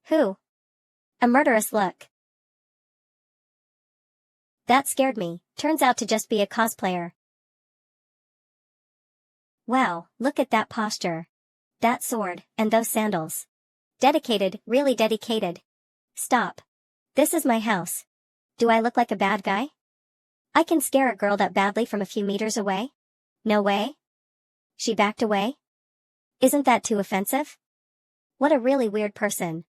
Who? A murderous look. That scared me, turns out to just be a cosplayer. Wow, look at that posture. That sword, and those sandals. Dedicated, really dedicated. Stop. This is my house. Do I look like a bad guy? I can scare a girl that badly from a few meters away? No way? She backed away? Isn't that too offensive? What a really weird person.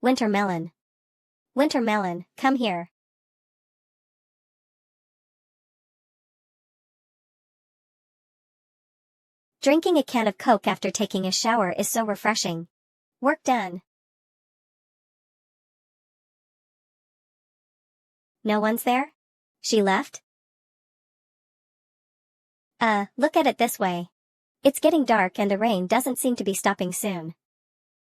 Wintermelon. Wintermelon, come here. Drinking a can of Coke after taking a shower is so refreshing. Work done. No one's there? She left? Look at it this way. It's getting dark and the rain doesn't seem to be stopping soon.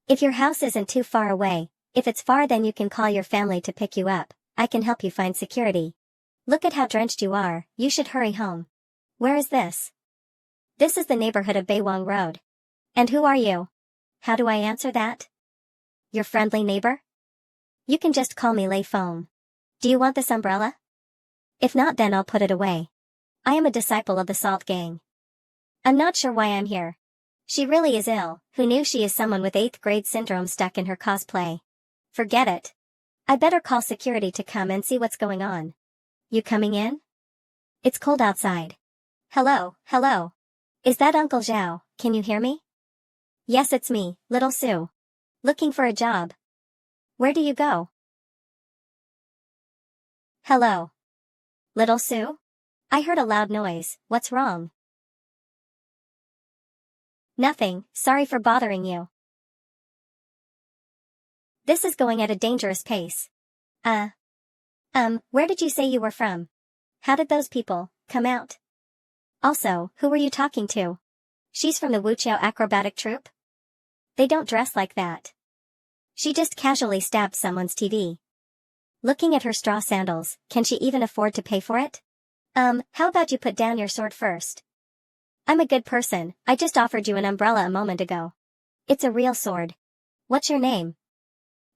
If your house isn't too far away, if it's far then you can call your family to pick you up, I can help you find security. Look at how drenched you are, you should hurry home. Where is this? This is the neighborhood of Baywang Road. And who are you? How do I answer that? Your friendly neighbor? You can just call me Lei Foam. Do you want this umbrella? If not then I'll put it away. I am a disciple of the Salt Gang. I'm not sure why I'm here. She really is ill, who knew she is someone with 8th grade syndrome stuck in her cosplay. Forget it. I better call security to come and see what's going on. You coming in? It's cold outside. Hello, hello. Is that Uncle Zhao, can you hear me? Yes it's me, Little Sue. Looking for a job. Where do you go? Hello. Little Sue? I heard a loud noise, what's wrong? Nothing, sorry for bothering you. This is going at a dangerous pace. Where did you say you were from? How did those people come out? Also, who were you talking to? She's from the Wuqiao acrobatic troupe? They don't dress like that. She just casually stabbed someone's TV. Looking at her straw sandals, can she even afford to pay for it? How about you put down your sword first? I'm a good person, I just offered you an umbrella a moment ago. It's a real sword. What's your name?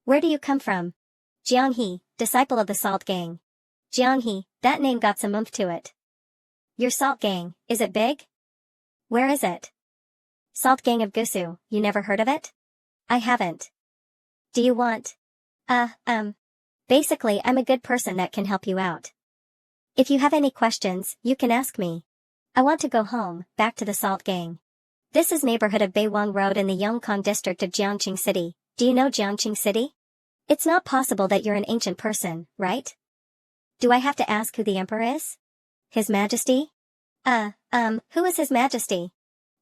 Where do you come from? Jianghe, disciple of the Salt Gang. Jianghe, that name got some oomph to it. Your Salt Gang, is it big? Where is it? Salt Gang of Gusu, you never heard of it? I haven't. Do you want? Basically I'm a good person that can help you out. If you have any questions, you can ask me. I want to go home, back to the Salt Gang. This is neighborhood of Baywang Road in the Yongkang district of Jiangqing City. Do you know Jiangqing City? It's not possible that you're an ancient person, right? Do I have to ask who the emperor is? His Majesty? Who is His Majesty?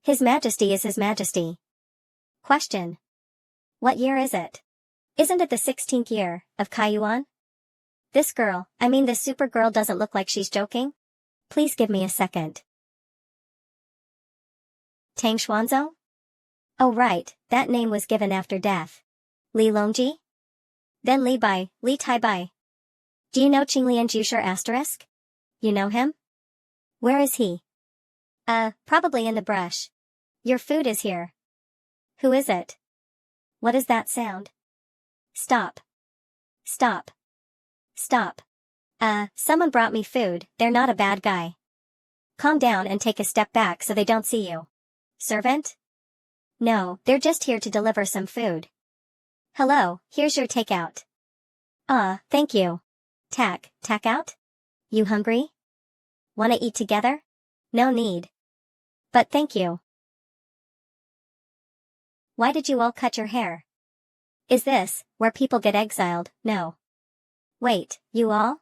His Majesty is His Majesty. Question. What year is it? Isn't it the 16th year, of Kaiyuan? This girl, this super girl doesn't look like she's joking? Please give me a second. Tang Xuanzhou? Oh right, that name was given after death. Li Longji? Then Li Bai, Li Tai Bai. Do you know Qinglian Jusher asterisk? You know him? Where is he? Probably in the brush. Your food is here. Who is it? What is that sound? Stop. Stop. Stop. Someone brought me food, they're not a bad guy. Calm down and take a step back so they don't see you. Servant? No, they're just here to deliver some food. Hello, here's your takeout. Thank you. Tack out? You hungry? Wanna eat together? No need. But thank you. Why did you all cut your hair? Is this, where people get exiled? No. Wait, you all?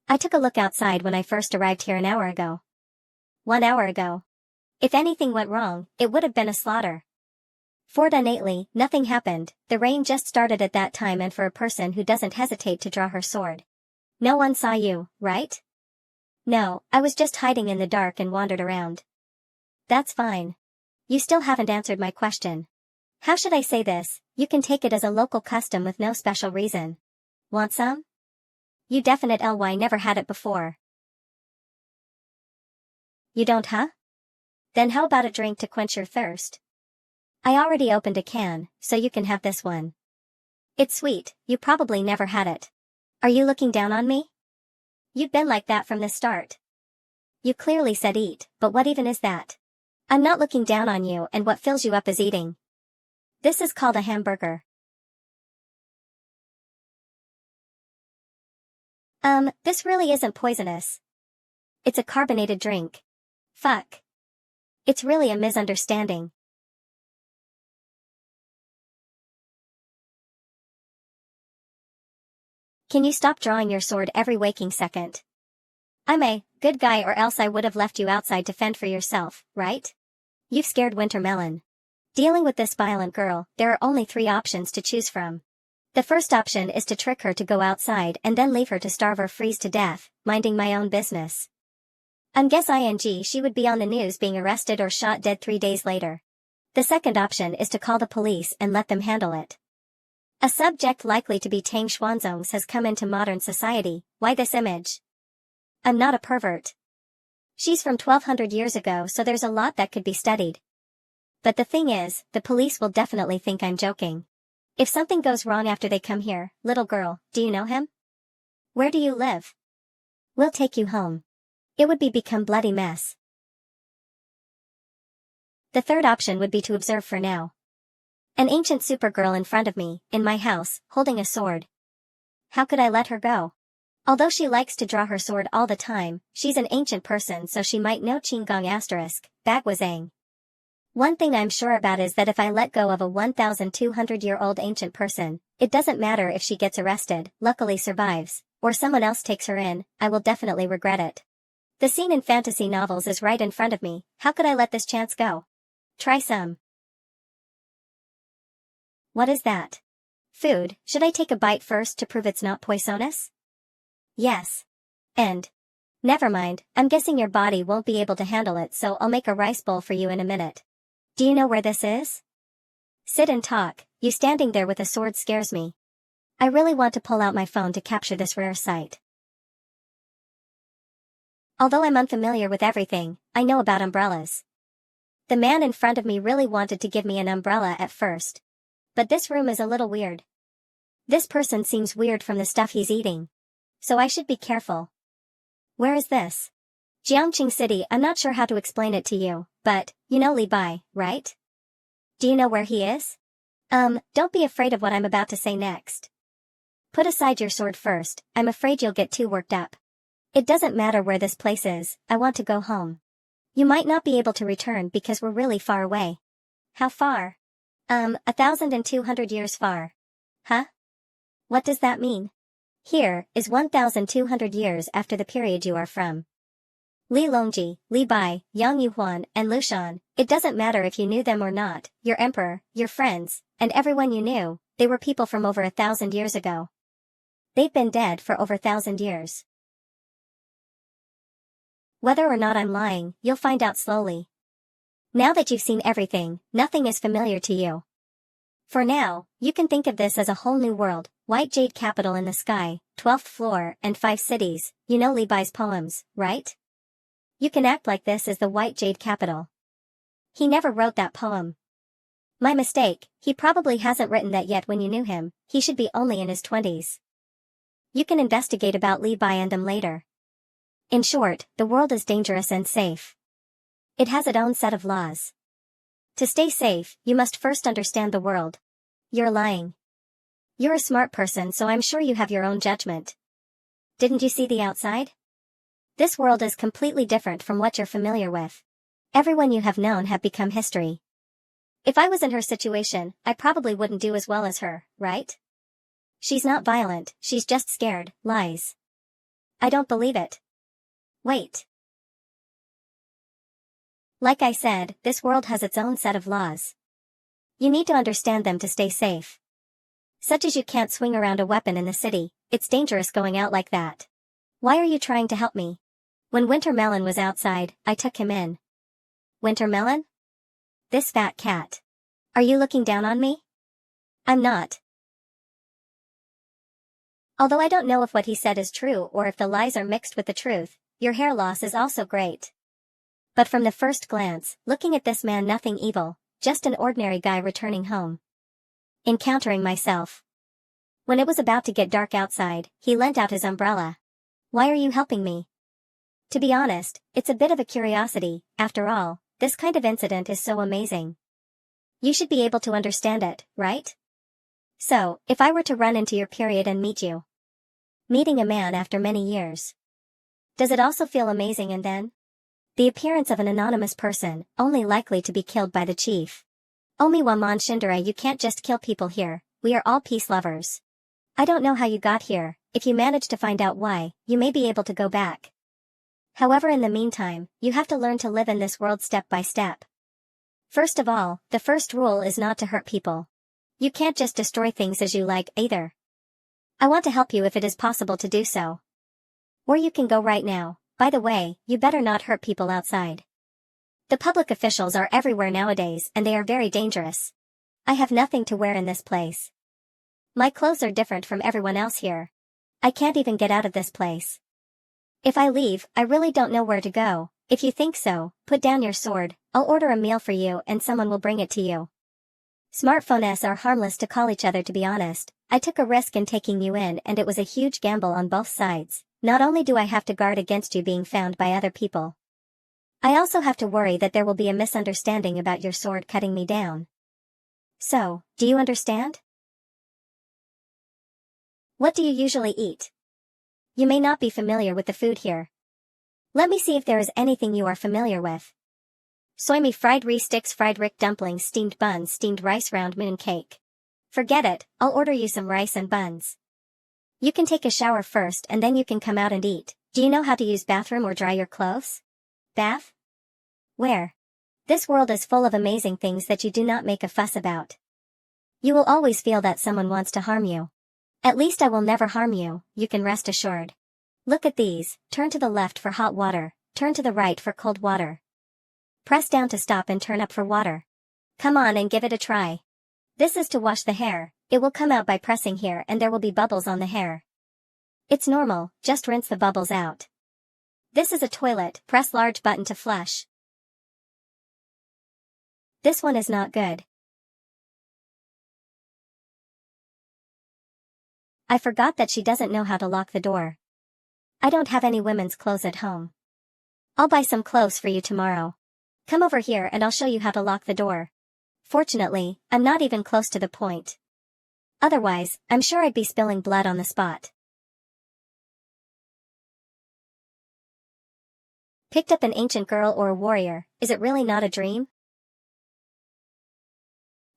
I took a look outside when I first arrived here an hour ago. 1 hour ago. If anything went wrong, it would have been a slaughter. Fortunately, nothing happened, the rain just started at that time and for a person who doesn't hesitate to draw her sword. No one saw you, right? No, I was just hiding in the dark and wandered around. That's fine. You still haven't answered my question. How should I say this? You can take it as a local custom with no special reason. Want some? You definitely never had it before. You don't, huh? Then how about a drink to quench your thirst? I already opened a can, so you can have this one. It's sweet, you probably never had it. Are you looking down on me? You've been like that from the start. You clearly said eat, but what even is that? I'm not looking down on you, and what fills you up is eating. This is called a hamburger. This really isn't poisonous. It's a carbonated drink. Fuck. It's really a misunderstanding. Can you stop drawing your sword every waking second? I'm a good guy, or else I would have left you outside to fend for yourself, right? You've scared Wintermelon. Dealing with this violent girl, there are only 3 options to choose from. The first option is to trick her to go outside and then leave her to starve or freeze to death, minding my own business. Guess she would be on the news being arrested or shot dead 3 days later. The second option is to call the police and let them handle it. A subject likely to be Tang Xuanzongs has come into modern society. Why this image? I'm not a pervert. She's from 1200 years ago, so there's a lot that could be studied. But the thing is, the police will definitely think I'm joking. If something goes wrong after they come here, little girl, do you know him? Where do you live? We'll take you home. It would become bloody mess. The third option would be to observe for now. An ancient supergirl in front of me, in my house, holding a sword. How could I let her go? Although she likes to draw her sword all the time, she's an ancient person, so she might know Qinggong *, Bagwazang. One thing I'm sure about is that if I let go of a 1,200-year-old ancient person, it doesn't matter if she gets arrested, luckily survives, or someone else takes her in, I will definitely regret it. The scene in fantasy novels is right in front of me. How could I let this chance go? Try some. What is that? Food. Should I take a bite first to prove it's not poisonous? Yes. And never mind, I'm guessing your body won't be able to handle it, so I'll make a rice bowl for you in a minute. Do you know where this is? Sit and talk. You standing there with a sword scares me. I really want to pull out my phone to capture this rare sight. Although I'm unfamiliar with everything, I know about umbrellas. The man in front of me really wanted to give me an umbrella at first. But this room is a little weird. This person seems weird from the stuff he's eating. So I should be careful. Where is this? Jiangqing City. I'm not sure how to explain it to you, but, you know Li Bai, right? Do you know where he is? Don't be afraid of what I'm about to say next. Put aside your sword first, I'm afraid you'll get too worked up. It doesn't matter where this place is, I want to go home. You might not be able to return because we're really far away. How far? 1,200 years far. Huh? What does that mean? Here is 1,200 years after the period you are from. Li Longji, Li Bai, Yang Yuhuan, and Lu Shan, it doesn't matter if you knew them or not, your emperor, your friends, and everyone you knew, they were people from over 1,000 years ago. They've been dead for over 1,000 years. Whether or not I'm lying, you'll find out slowly. Now that you've seen everything, nothing is familiar to you. For now, you can think of this as a whole new world, white jade capital in the sky, 12th floor, and 5 cities. You know Li Bai's poems, right? You can act like this is the white jade capital. He never wrote that poem. My mistake, he probably hasn't written that yet. When you knew him, he should be only in his 20s. You can investigate about Li Bai and them later. In short, the world is dangerous and safe. It has its own set of laws. To stay safe, you must first understand the world. You're lying. You're a smart person, so I'm sure you have your own judgment. Didn't you see the outside? This world is completely different from what you're familiar with. Everyone you have known have become history. If I was in her situation, I probably wouldn't do as well as her, right? She's not violent, she's just scared. Lies. I don't believe it. Wait. Like I said, this world has its own set of laws. You need to understand them to stay safe. Such as you can't swing around a weapon in the city, it's dangerous going out like that. Why are you trying to help me? When Wintermelon was outside, I took him in. Wintermelon? This fat cat. Are you looking down on me? I'm not. Although I don't know if what he said is true or if the lies are mixed with the truth, your hair loss is also great. But from the first glance, looking at this man, nothing evil, just an ordinary guy returning home. Encountering myself. When it was about to get dark outside, he lent out his umbrella. Why are you helping me? To be honest, it's a bit of a curiosity. After all, this kind of incident is so amazing. You should be able to understand it, right? So, if I were to run into your period and meet you. Meeting a man after many years. Does it also feel amazing? And then? The appearance of an anonymous person, only likely to be killed by the chief. Omiwa mon shindere, you can't just kill people here, we are all peace lovers. I don't know how you got here. If you manage to find out why, you may be able to go back. However, in the meantime, you have to learn to live in this world step by step. First of all, the first rule is not to hurt people. You can't just destroy things as you like, either. I want to help you if it is possible to do so. Or you can go right now. By the way, you better not hurt people outside. The public officials are everywhere nowadays and they are very dangerous. I have nothing to wear in this place. My clothes are different from everyone else here. I can't even get out of this place. If I leave, I really don't know where to go. If you think so, put down your sword, I'll order a meal for you and someone will bring it to you. Smartphones are harmless to call each other, to be honest. I took a risk in taking you in and it was a huge gamble on both sides. Not only do I have to guard against you being found by other people, I also have to worry that there will be a misunderstanding about your sword cutting me down. So, do you understand? What do you usually eat? You may not be familiar with the food here. Let me see if there is anything you are familiar with. Soy mi, fried rice sticks, fried rick dumplings, steamed buns, steamed rice, round moon cake. Forget it, I'll order you some rice and buns. You can take a shower first and then you can come out and eat. Do you know how to use bathroom or dry your clothes? Bath? Where? This world is full of amazing things that you do not make a fuss about. You will always feel that someone wants to harm you. At least I will never harm you, you can rest assured. Look at these, turn to the left for hot water, turn to the right for cold water. Press down to stop and turn up for water. Come on and give it a try. This is to wash the hair, it will come out by pressing here and there will be bubbles on the hair. It's normal, just rinse the bubbles out. This is a toilet, press large button to flush. This one is not good. I forgot that she doesn't know how to lock the door. I don't have any women's clothes at home. I'll buy some clothes for you tomorrow. Come over here and I'll show you how to lock the door. Fortunately, I'm not even close to the point. Otherwise, I'm sure I'd be spilling blood on the spot. Picked up an ancient girl or a warrior, is it really not a dream?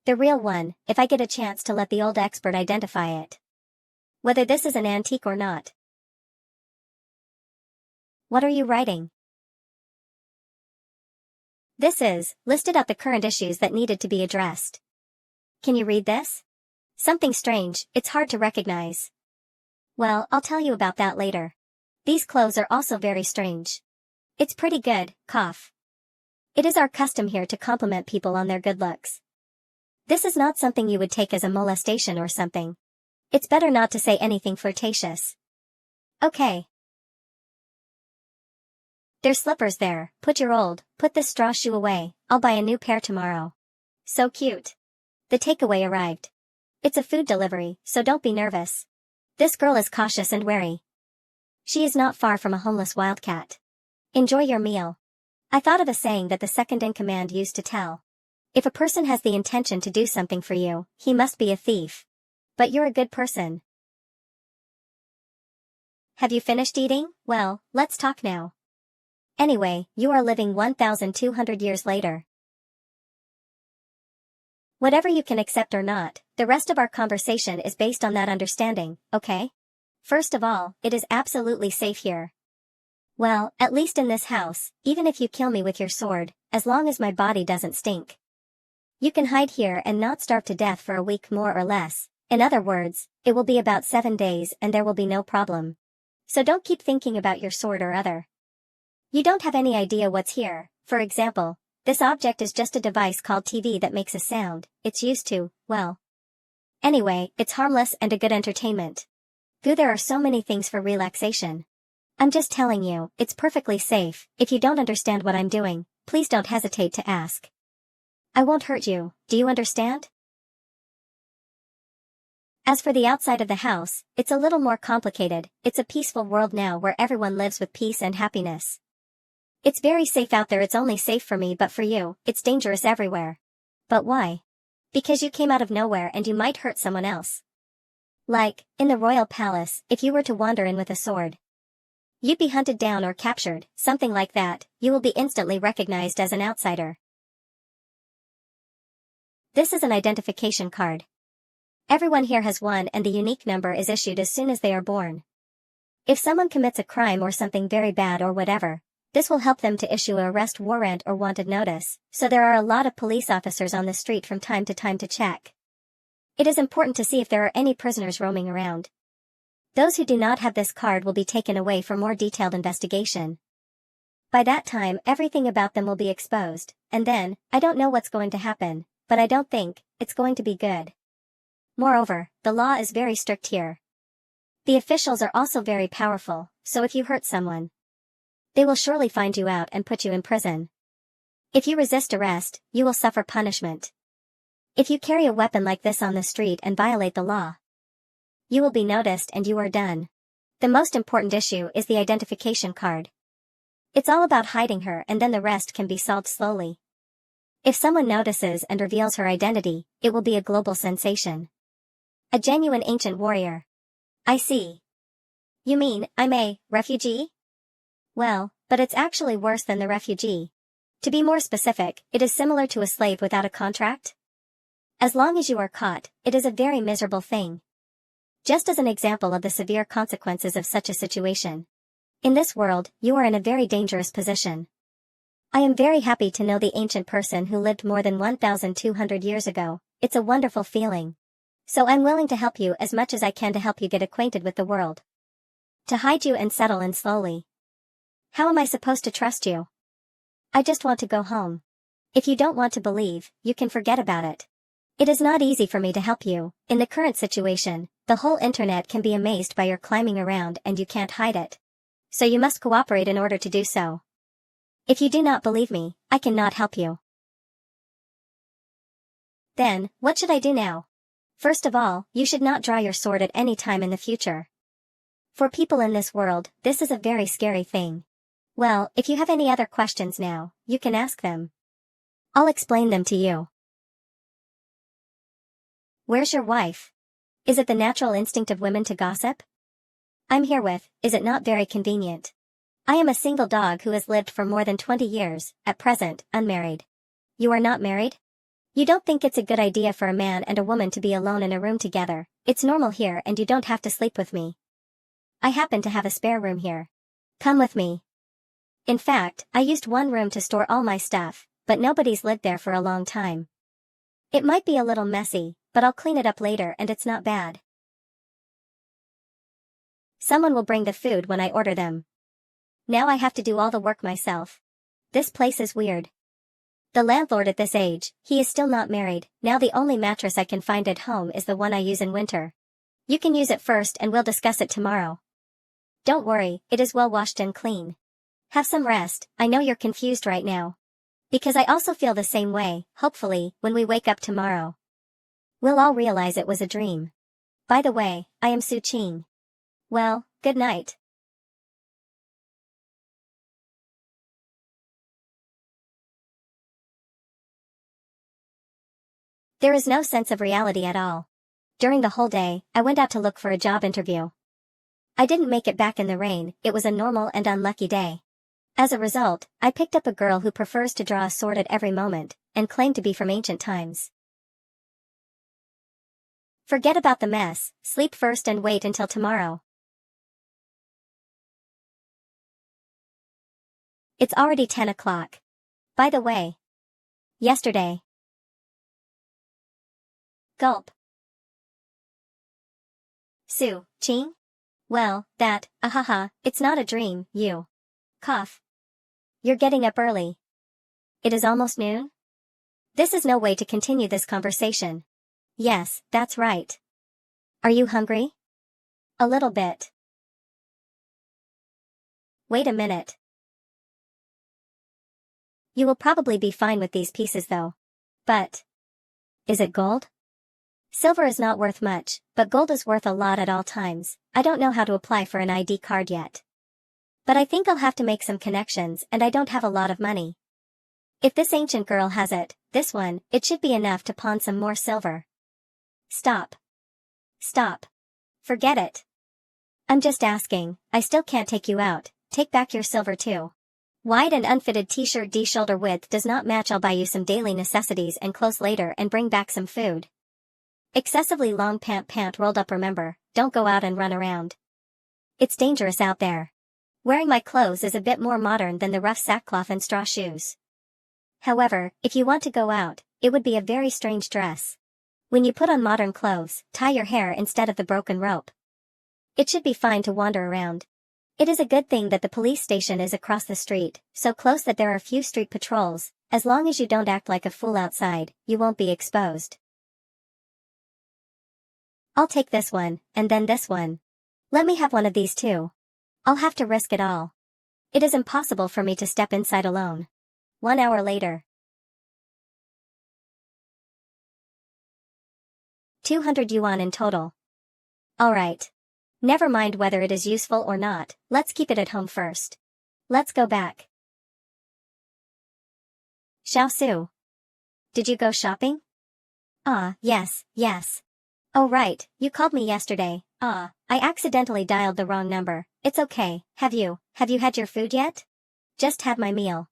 The real one, if I get a chance to let the old expert identify it. Whether this is an antique or not. What are you writing? This is, listed out the current issues that needed to be addressed. Can you read this? Something strange, it's hard to recognize. Well, I'll tell you about that later. These clothes are also very strange. It's pretty good, cough. It is our custom here to compliment people on their good looks. This is not something you would take as a molestation or something. It's better not to say anything flirtatious. Okay. There's slippers there, put this straw shoe away, I'll buy a new pair tomorrow. So cute. The takeaway arrived. It's a food delivery, so don't be nervous. This girl is cautious and wary. She is not far from a homeless wildcat. Enjoy your meal. I thought of a saying that the second-in-command used to tell. If a person has the intention to do something for you, he must be a thief. But you're a good person. Have you finished eating? Well, let's talk now. Anyway, you are living 1,200 years later. Whatever you can accept or not, the rest of our conversation is based on that understanding, okay? First of all, it is absolutely safe here. Well, at least in this house, even if you kill me with your sword, as long as my body doesn't stink. You can hide here and not starve to death for a week more or less. In other words, it will be about 7 days and there will be no problem. So don't keep thinking about your sword or other. You don't have any idea what's here. For example, this object is just a device called TV that makes a sound. It's used to, well. Anyway, it's harmless and a good entertainment. There are so many things for relaxation. I'm just telling you, it's perfectly safe. If you don't understand what I'm doing, please don't hesitate to ask. I won't hurt you, do you understand? As for the outside of the house, it's a little more complicated. It's a peaceful world now where everyone lives with peace and happiness. It's very safe out there. It's only safe for me, but for you, it's dangerous everywhere. But why? Because you came out of nowhere and you might hurt someone else. Like, in the royal palace, if you were to wander in with a sword, you'd be hunted down or captured, something like that. You will be instantly recognized as an outsider. This is an identification card. Everyone here has one, and the unique number is issued as soon as they are born. If someone commits a crime or something very bad or whatever, this will help them to issue an arrest warrant or wanted notice, so there are a lot of police officers on the street from time to check. It is important to see if there are any prisoners roaming around. Those who do not have this card will be taken away for more detailed investigation. By that time, everything about them will be exposed, and then, I don't know what's going to happen, but I don't think it's going to be good. Moreover, the law is very strict here. The officials are also very powerful, so if you hurt someone, they will surely find you out and put you in prison. If you resist arrest, you will suffer punishment. If you carry a weapon like this on the street and violate the law, you will be noticed and you are done. The most important issue is the identification card. It's all about hiding her, and then the rest can be solved slowly. If someone notices and reveals her identity, it will be a global sensation. A genuine ancient warrior. I see. You mean, I'm a refugee? Well, but it's actually worse than the refugee. To be more specific, it is similar to a slave without a contract. As long as you are caught, it is a very miserable thing. Just as an example of the severe consequences of such a situation. In this world, you are in a very dangerous position. I am very happy to know the ancient person who lived more than 1,200 years ago. It's a wonderful feeling. So I'm willing to help you as much as I can to help you get acquainted with the world. To hide you and settle in slowly. How am I supposed to trust you? I just want to go home. If you don't want to believe, you can forget about it. It is not easy for me to help you. In the current situation, the whole internet can be amazed by your climbing around and you can't hide it. So you must cooperate in order to do so. If you do not believe me, I cannot help you. Then, what should I do now? First of all, you should not draw your sword at any time in the future. For people in this world, this is a very scary thing. Well, if you have any other questions now, you can ask them. I'll explain them to you. Where's your wife? Is it the natural instinct of women to gossip? I'm here with, is it not very convenient? I am a single dog who has lived for more than 20 years, at present, unmarried. You are not married? You don't think it's a good idea for a man and a woman to be alone in a room together? It's normal here and you don't have to sleep with me. I happen to have a spare room here. Come with me. In fact, I used one room to store all my stuff, but nobody's lived there for a long time. It might be a little messy, but I'll clean it up later and it's not bad. Someone will bring the food when I order them. Now I have to do all the work myself. This place is weird. The landlord at this age, he is still not married. Now the only mattress I can find at home is the one I use in winter. You can use it first and we'll discuss it tomorrow. Don't worry, it is well washed and clean. Have some rest. I know you're confused right now. Because I also feel the same way. Hopefully, when we wake up tomorrow, we'll all realize it was a dream. By the way, I am Su Qing. Well, good night. There is no sense of reality at all. During the whole day, I went out to look for a job interview. I didn't make it back in the rain. It was a normal and unlucky day. As a result, I picked up a girl who prefers to draw a sword at every moment, and claimed to be from ancient times. Forget about the mess, sleep first and wait until tomorrow. It's already 10 o'clock. By the way, yesterday. Gulp. Su Qing? Well, ahaha, it's not a dream, you. Cough. You're getting up early. It is almost noon? This is no way to continue this conversation. Yes, that's right. Are you hungry? A little bit. Wait a minute. You will probably be fine with these pieces though. But is it gold? Silver is not worth much, but gold is worth a lot at all times. I don't know how to apply for an ID card yet. But I think I'll have to make some connections, and I don't have a lot of money. If this ancient girl has it, this one, it should be enough to pawn some more silver. Stop. Stop. Forget it. I'm just asking, I still can't take you out, take back your silver too. Wide and unfitted t-shirt D shoulder width does not match. I'll buy you some daily necessities and clothes later and bring back some food. Excessively long pant rolled up. Remember, don't go out and run around. It's dangerous out there. Wearing my clothes is a bit more modern than the rough sackcloth and straw shoes. However, if you want to go out, it would be a very strange dress. When you put on modern clothes, tie your hair instead of the broken rope. It should be fine to wander around. It is a good thing that the police station is across the street, so close that there are few street patrols. As long as you don't act like a fool outside, you won't be exposed. I'll take this one, and then this one. Let me have one of these too. I'll have to risk it all. It is impossible for me to step inside alone. 1 hour later. 200 yuan in total. Alright. Never mind whether it is useful or not, let's keep it at home first. Let's go back. Xiaosu. Did you go shopping? Ah, yes. Oh right, you called me yesterday. I accidentally dialed the wrong number. It's okay. Have you had your food yet? Just had my meal.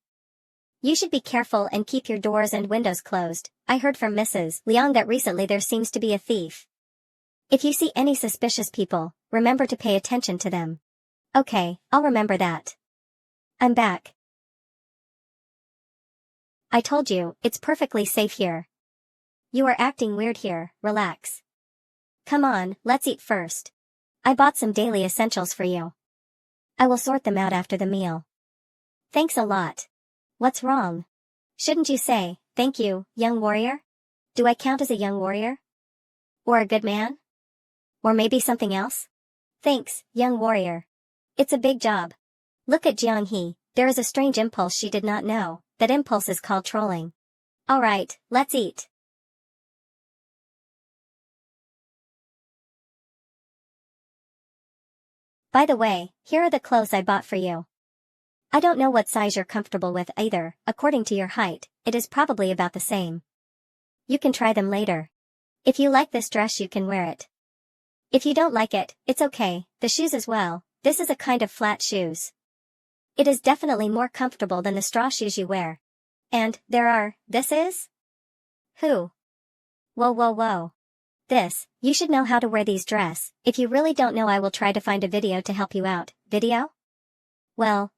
You should be careful and keep your doors and windows closed. I heard from Mrs. Liang that recently there seems to be a thief. If you see any suspicious people, remember to pay attention to them. Okay, I'll remember that. I'm back. I told you, it's perfectly safe here. You are acting weird here, relax. Come on, let's eat first. I bought some daily essentials for you. I will sort them out after the meal. Thanks a lot. What's wrong? Shouldn't you say, thank you, young warrior? Do I count as a young warrior? Or a good man? Or maybe something else? Thanks, young warrior. It's a big job. Look at Jiang He, there is a strange impulse she did not know. That impulse is called trolling. Alright, let's eat. By the way, here are the clothes I bought for you. I don't know what size you're comfortable with either. According to your height, it is probably about the same. You can try them later. If you like this dress you can wear it. If you don't like it, it's okay. The shoes as well. This is a kind of flat shoes. It is definitely more comfortable than the straw shoes you wear. And, this is? Who? Whoa. You should know how to wear these dress. If you really don't know I will try to find a video to help you out. Video? Well,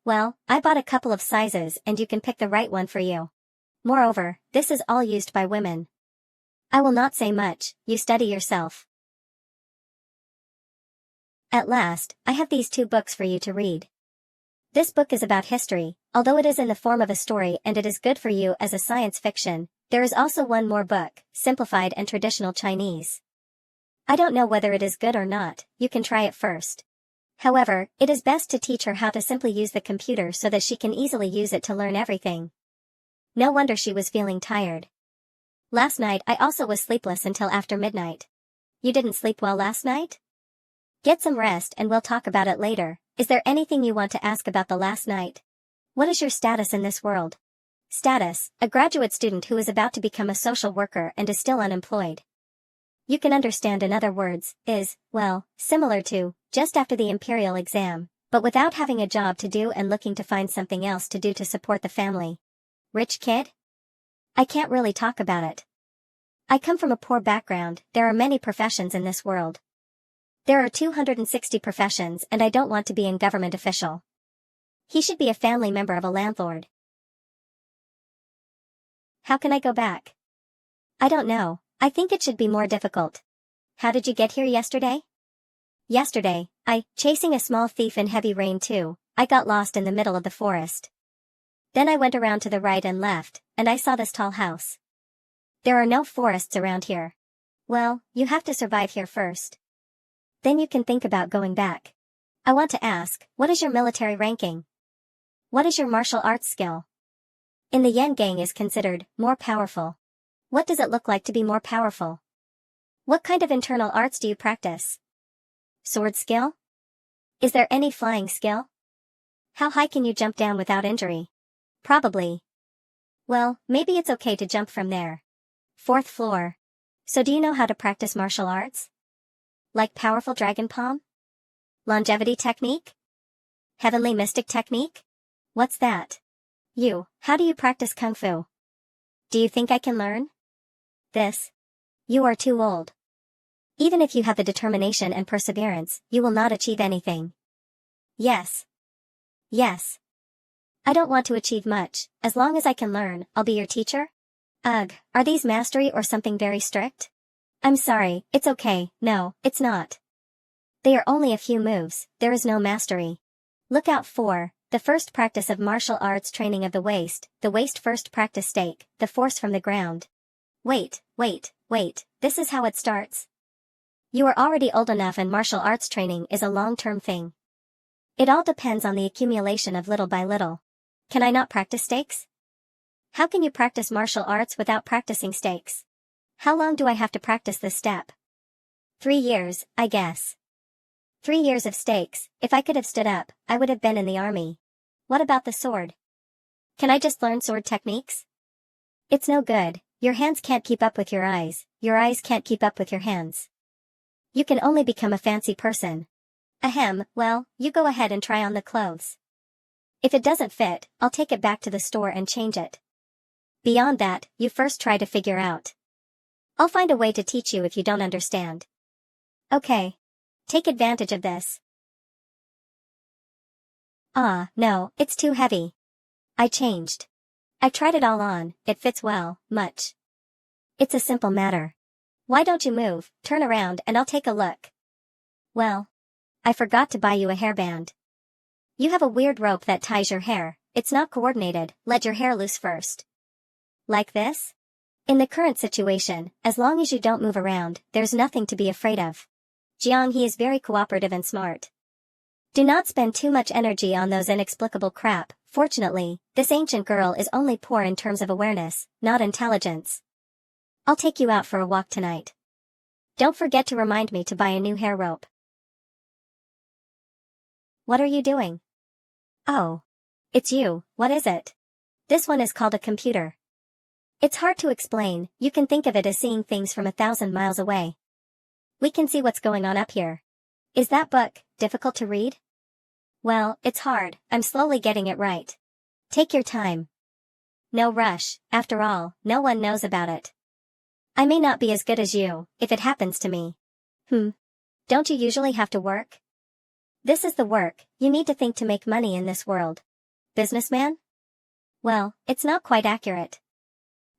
I bought a couple of sizes and you can pick the right one for you. Moreover, this is all used by women. I will not say much, you study yourself. At last, I have these 2 books for you to read. This book is about history, although it is in the form of a story and it is good for you as a science fiction. There is also one more book, Simplified and Traditional Chinese. I don't know whether it is good or not, you can try it first. However, it is best to teach her how to simply use the computer so that she can easily use it to learn everything. No wonder she was feeling tired. Last night I also was sleepless until after midnight. You didn't sleep well last night? Get some rest and we'll talk about it later. Is there anything you want to ask about the last night? What is your status in this world? Status, a graduate student who is about to become a social worker and is still unemployed. You can understand in other words, is, well, similar to, just after the imperial exam, but without having a job to do and looking to find something else to do to support the family. Rich kid? I can't really talk about it. I come from a poor background, there are many professions in this world. There are 260 professions and I don't want to be a government official. He should be a family member of a landlord. How can I go back? I don't know, I think it should be more difficult. How did you get here yesterday? Yesterday, chasing a small thief in heavy rain too, I got lost in the middle of the forest. Then I went around to the right and left, and I saw this tall house. There are no forests around here. Well, you have to survive here first. Then you can think about going back. I want to ask, what is your military ranking? What is your martial arts skill? In the Yin gang is considered more powerful. What does it look like to be more powerful? What kind of internal arts do you practice? Sword skill? Is there any flying skill? How high can you jump down without injury? Probably. Well, maybe it's okay to jump from there. Fourth floor. So do you know how to practice martial arts? Like powerful dragon palm? Longevity technique? Heavenly mystic technique? What's that? How do you practice kung fu? Do you think I can learn? This. You are too old. Even if you have the determination and perseverance, you will not achieve anything. Yes. Yes. I don't want to achieve much. As long as I can learn, I'll be your teacher? Ugh, are these mastery or something very strict? I'm sorry, it's okay. No, it's not. They are only a few moves, there is no mastery. Look out for the first practice of martial arts training of the waist first practice stake, the force from the ground. Wait, this is how it starts. You are already old enough and martial arts training is a long-term thing. It all depends on the accumulation of little by little. Can I not practice stakes? How can you practice martial arts without practicing stakes? How long do I have to practice this step? 3 years, I guess. 3 years of stakes. If I could have stood up, I would have been in the army. What about the sword? Can I just learn sword techniques? It's no good. Your hands can't keep up with your eyes can't keep up with your hands. You can only become a fancy person. Ahem, well, you go ahead and try on the clothes. If it doesn't fit, I'll take it back to the store and change it. Beyond that, you first try to figure out. I'll find a way to teach you if you don't understand. Okay. Take advantage of this. No, it's too heavy. I changed. I tried it all on, it fits well, much. It's a simple matter. Why don't you move, turn around and I'll take a look. Well. I forgot to buy you a hairband. You have a weird rope that ties your hair, it's not coordinated, let your hair loose first. Like this? In the current situation, as long as you don't move around, there's nothing to be afraid of. Jiang He is very cooperative and smart. Do not spend too much energy on those inexplicable crap. Fortunately, this ancient girl is only poor in terms of awareness, not intelligence. I'll take you out for a walk tonight. Don't forget to remind me to buy a new hair rope. What are you doing? Oh. It's you, what is it? This one is called a computer. It's hard to explain, you can think of it as seeing things from 1,000 miles away. We can see what's going on up here. Is that book difficult to read? Well, it's hard, I'm slowly getting it right. Take your time. No rush, after all, no one knows about it. I may not be as good as you, if it happens to me. Don't you usually have to work? This is the work, you need to think to make money in this world. Businessman? Well, it's not quite accurate.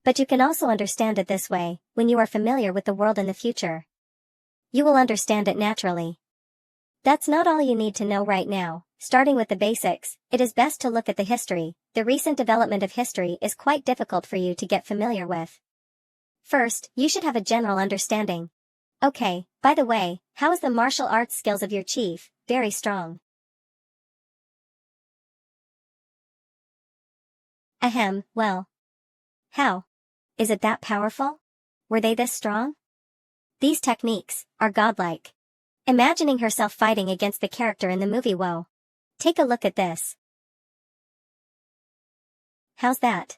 But you can also understand it this way, when you are familiar with the world in the future. You will understand it naturally. That's not all you need to know right now. Starting with the basics, it is best to look at the history. The recent development of history is quite difficult for you to get familiar with. First, you should have a general understanding. Okay, by the way, how is the martial arts skills of your chief? Very strong. Ahem, well. How? Is it that powerful? Were they this strong? These techniques are godlike. Imagining herself fighting against the character in the movie Whoa. Take a look at this. How's that?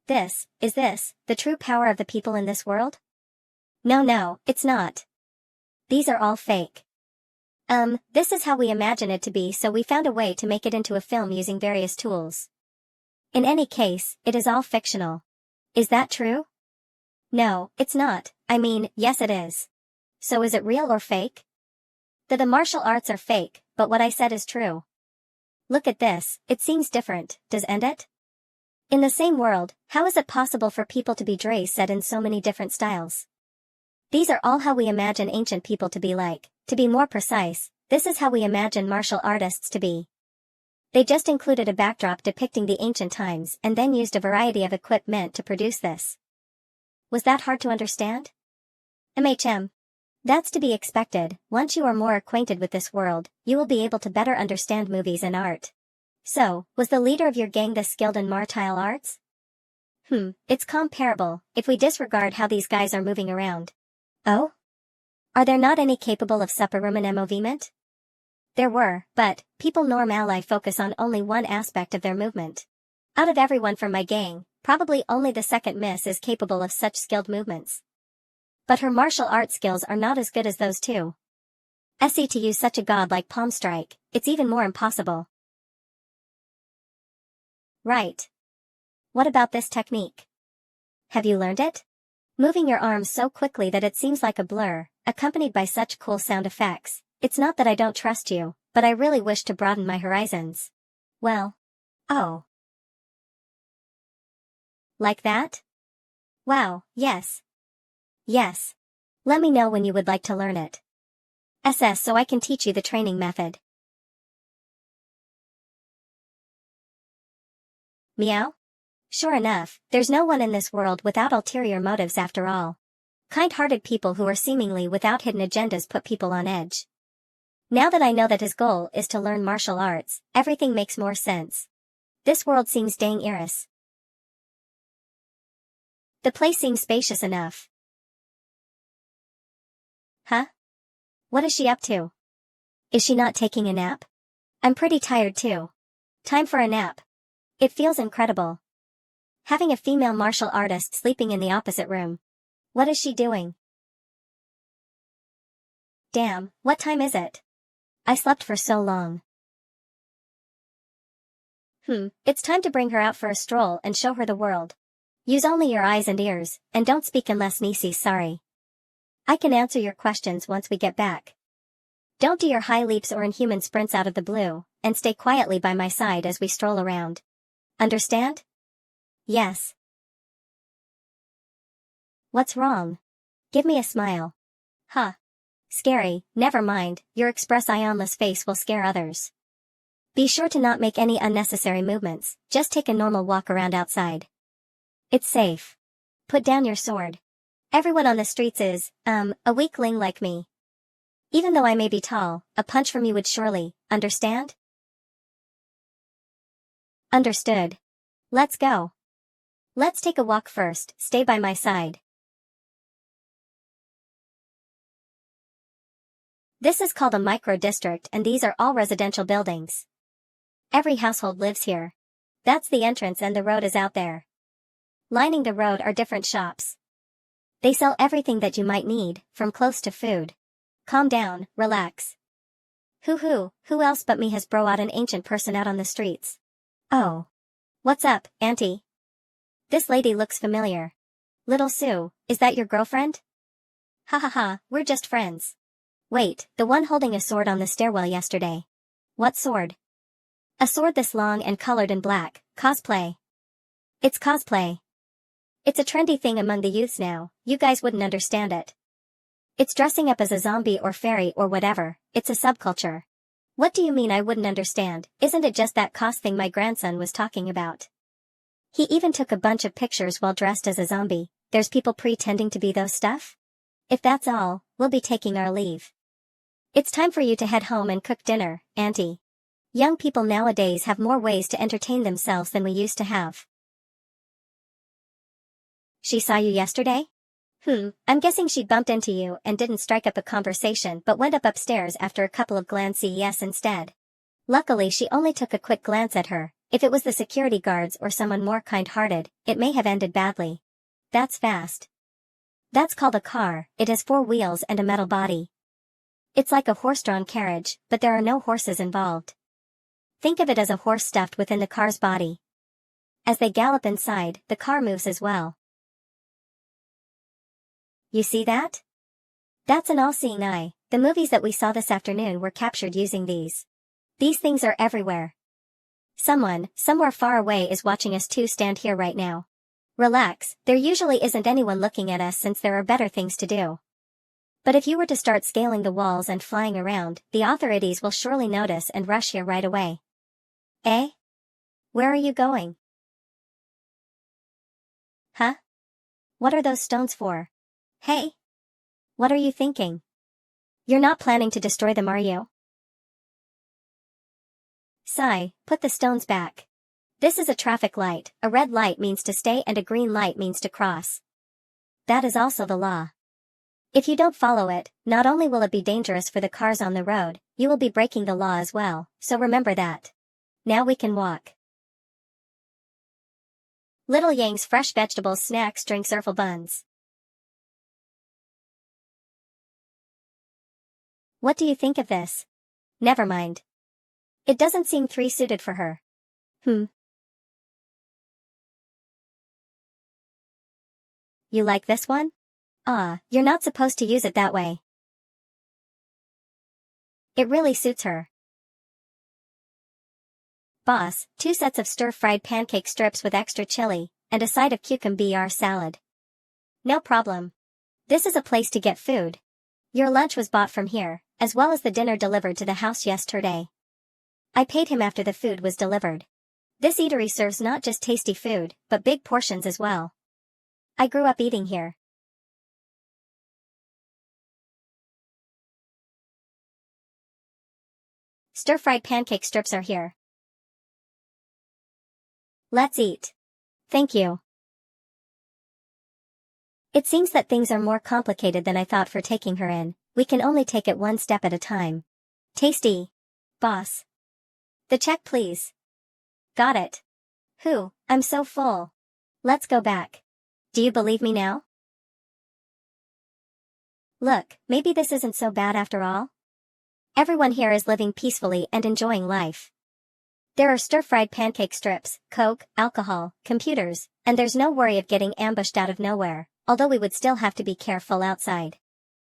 Is this the true power of the people in this world? No, it's not. These are all fake. This is how we imagine it to be, so we found a way to make it into a film using various tools. In any case, it is all fictional. Is that true? No, it's not. I mean, yes it is. So is it real or fake? The martial arts are fake, but what I said is true. Look at this, it seems different, does it? In the same world, how is it possible for people to be dressed in so many different styles? These are all how we imagine ancient people to be like. To be more precise, this is how we imagine martial artists to be. They just included a backdrop depicting the ancient times and then used a variety of equipment to produce this. Was that hard to understand? That's to be expected. Once you are more acquainted with this world, you will be able to better understand movies and art. So, was the leader of your gang the skilled in martial arts? It's comparable, if we disregard how these guys are moving around. Oh? Are there not any capable of superhuman movement? There were, but, people normally focus on only one aspect of their movement. Out of everyone from my gang, probably only the second miss is capable of such skilled movements. But her martial arts skills are not as good as those two. To use such a god like palm strike, it's even more impossible. Right. What about this technique? Have you learned it? Moving your arms so quickly that it seems like a blur, accompanied by such cool sound effects. It's not that I don't trust you, but I really wish to broaden my horizons. Well. Oh. Like that? Wow, yes. Yes. Let me know when you would like to learn it. So I can teach you the training method. Meow? Sure enough, there's no one in this world without ulterior motives after all. Kind-hearted people who are seemingly without hidden agendas put people on edge. Now that I know that his goal is to learn martial arts, everything makes more sense. This world seems dang eerie. The place seems spacious enough. Huh? What is she up to? Is she not taking a nap? I'm pretty tired too. Time for a nap. It feels incredible. Having a female martial artist sleeping in the opposite room. What is she doing? Damn, what time is it? I slept for so long. It's time to bring her out for a stroll and show her the world. Use only your eyes and ears, and don't speak unless Nisi's sorry. I can answer your questions once we get back. Don't do your high leaps or inhuman sprints out of the blue, and stay quietly by my side as we stroll around. Understand? Yes. What's wrong? Give me a smile. Huh. Scary, never mind, your expressionless face will scare others. Be sure to not make any unnecessary movements, just take a normal walk around outside. It's safe. Put down your sword. Everyone on the streets is, a weakling like me. Even though I may be tall, a punch from you would surely, understand? Understood. Let's go. Let's take a walk first, stay by my side. This is called a micro-district and these are all residential buildings. Every household lives here. That's the entrance and the road is out there. Lining the road are different shops. They sell everything that you might need, from clothes to food. Calm down, relax. Who else but me has brought an ancient person out on the streets? Oh. What's up, auntie? This lady looks familiar. Little Sue, is that your girlfriend? Ha, we're just friends. Wait, the one holding a sword on the stairwell yesterday. What sword? A sword this long and colored in black, cosplay. It's cosplay. It's a trendy thing among the youths now, you guys wouldn't understand it. It's dressing up as a zombie or fairy or whatever, it's a subculture. What do you mean I wouldn't understand? Isn't it just that cos thing my grandson was talking about? He even took a bunch of pictures while dressed as a zombie. There's people pretending to be those stuff? If that's all, we'll be taking our leave. It's time for you to head home and cook dinner, auntie. Young people nowadays have more ways to entertain themselves than we used to have. She saw you yesterday? I'm guessing she bumped into you and didn't strike up a conversation but went up upstairs after a couple of glances instead. Luckily she only took a quick glance at her. If it was the security guards or someone more kind-hearted, it may have ended badly. That's fast. That's called a car, it has 4 wheels and a metal body. It's like a horse-drawn carriage, but there are no horses involved. Think of it as a horse stuffed within the car's body. As they gallop inside, the car moves as well. You see that? That's an all-seeing eye. The movies that we saw this afternoon were captured using these. These things are everywhere. Someone, somewhere far away is watching us two stand here right now. Relax, there usually isn't anyone looking at us since there are better things to do. But if you were to start scaling the walls and flying around, the authorities will surely notice and rush here right away. Eh? Where are you going? Huh? What are those stones for? Hey? What are you thinking? You're not planning to destroy them, are you? Sigh, put the stones back. This is a traffic light, a red light means to stay and a green light means to cross. That is also the law. If you don't follow it, not only will it be dangerous for the cars on the road, you will be breaking the law as well, so remember that. Now we can walk. Little Yang's fresh vegetables, snacks, drinks, buns. What do you think of this? Never mind. It doesn't seem suited for her. You like this one? Ah, you're not supposed to use it that way. It really suits her. Boss, 2 sets of stir-fried pancake strips with extra chili, and a side of cucumber salad. No problem. This is a place to get food. Your lunch was bought from here, as well as the dinner delivered to the house yesterday. I paid him after the food was delivered. This eatery serves not just tasty food, but big portions as well. I grew up eating here. Stir-fried pancake strips are here. Let's eat. Thank you. It seems that things are more complicated than I thought for taking her in. We can only take it one step at a time. Tasty. Boss. The check please. Got it. I'm so full. Let's go back. Do you believe me now? Look, maybe this isn't so bad after all. Everyone here is living peacefully and enjoying life. There are stir-fried pancake strips, Coke, alcohol, computers, and there's no worry of getting ambushed out of nowhere, although we would still have to be careful outside.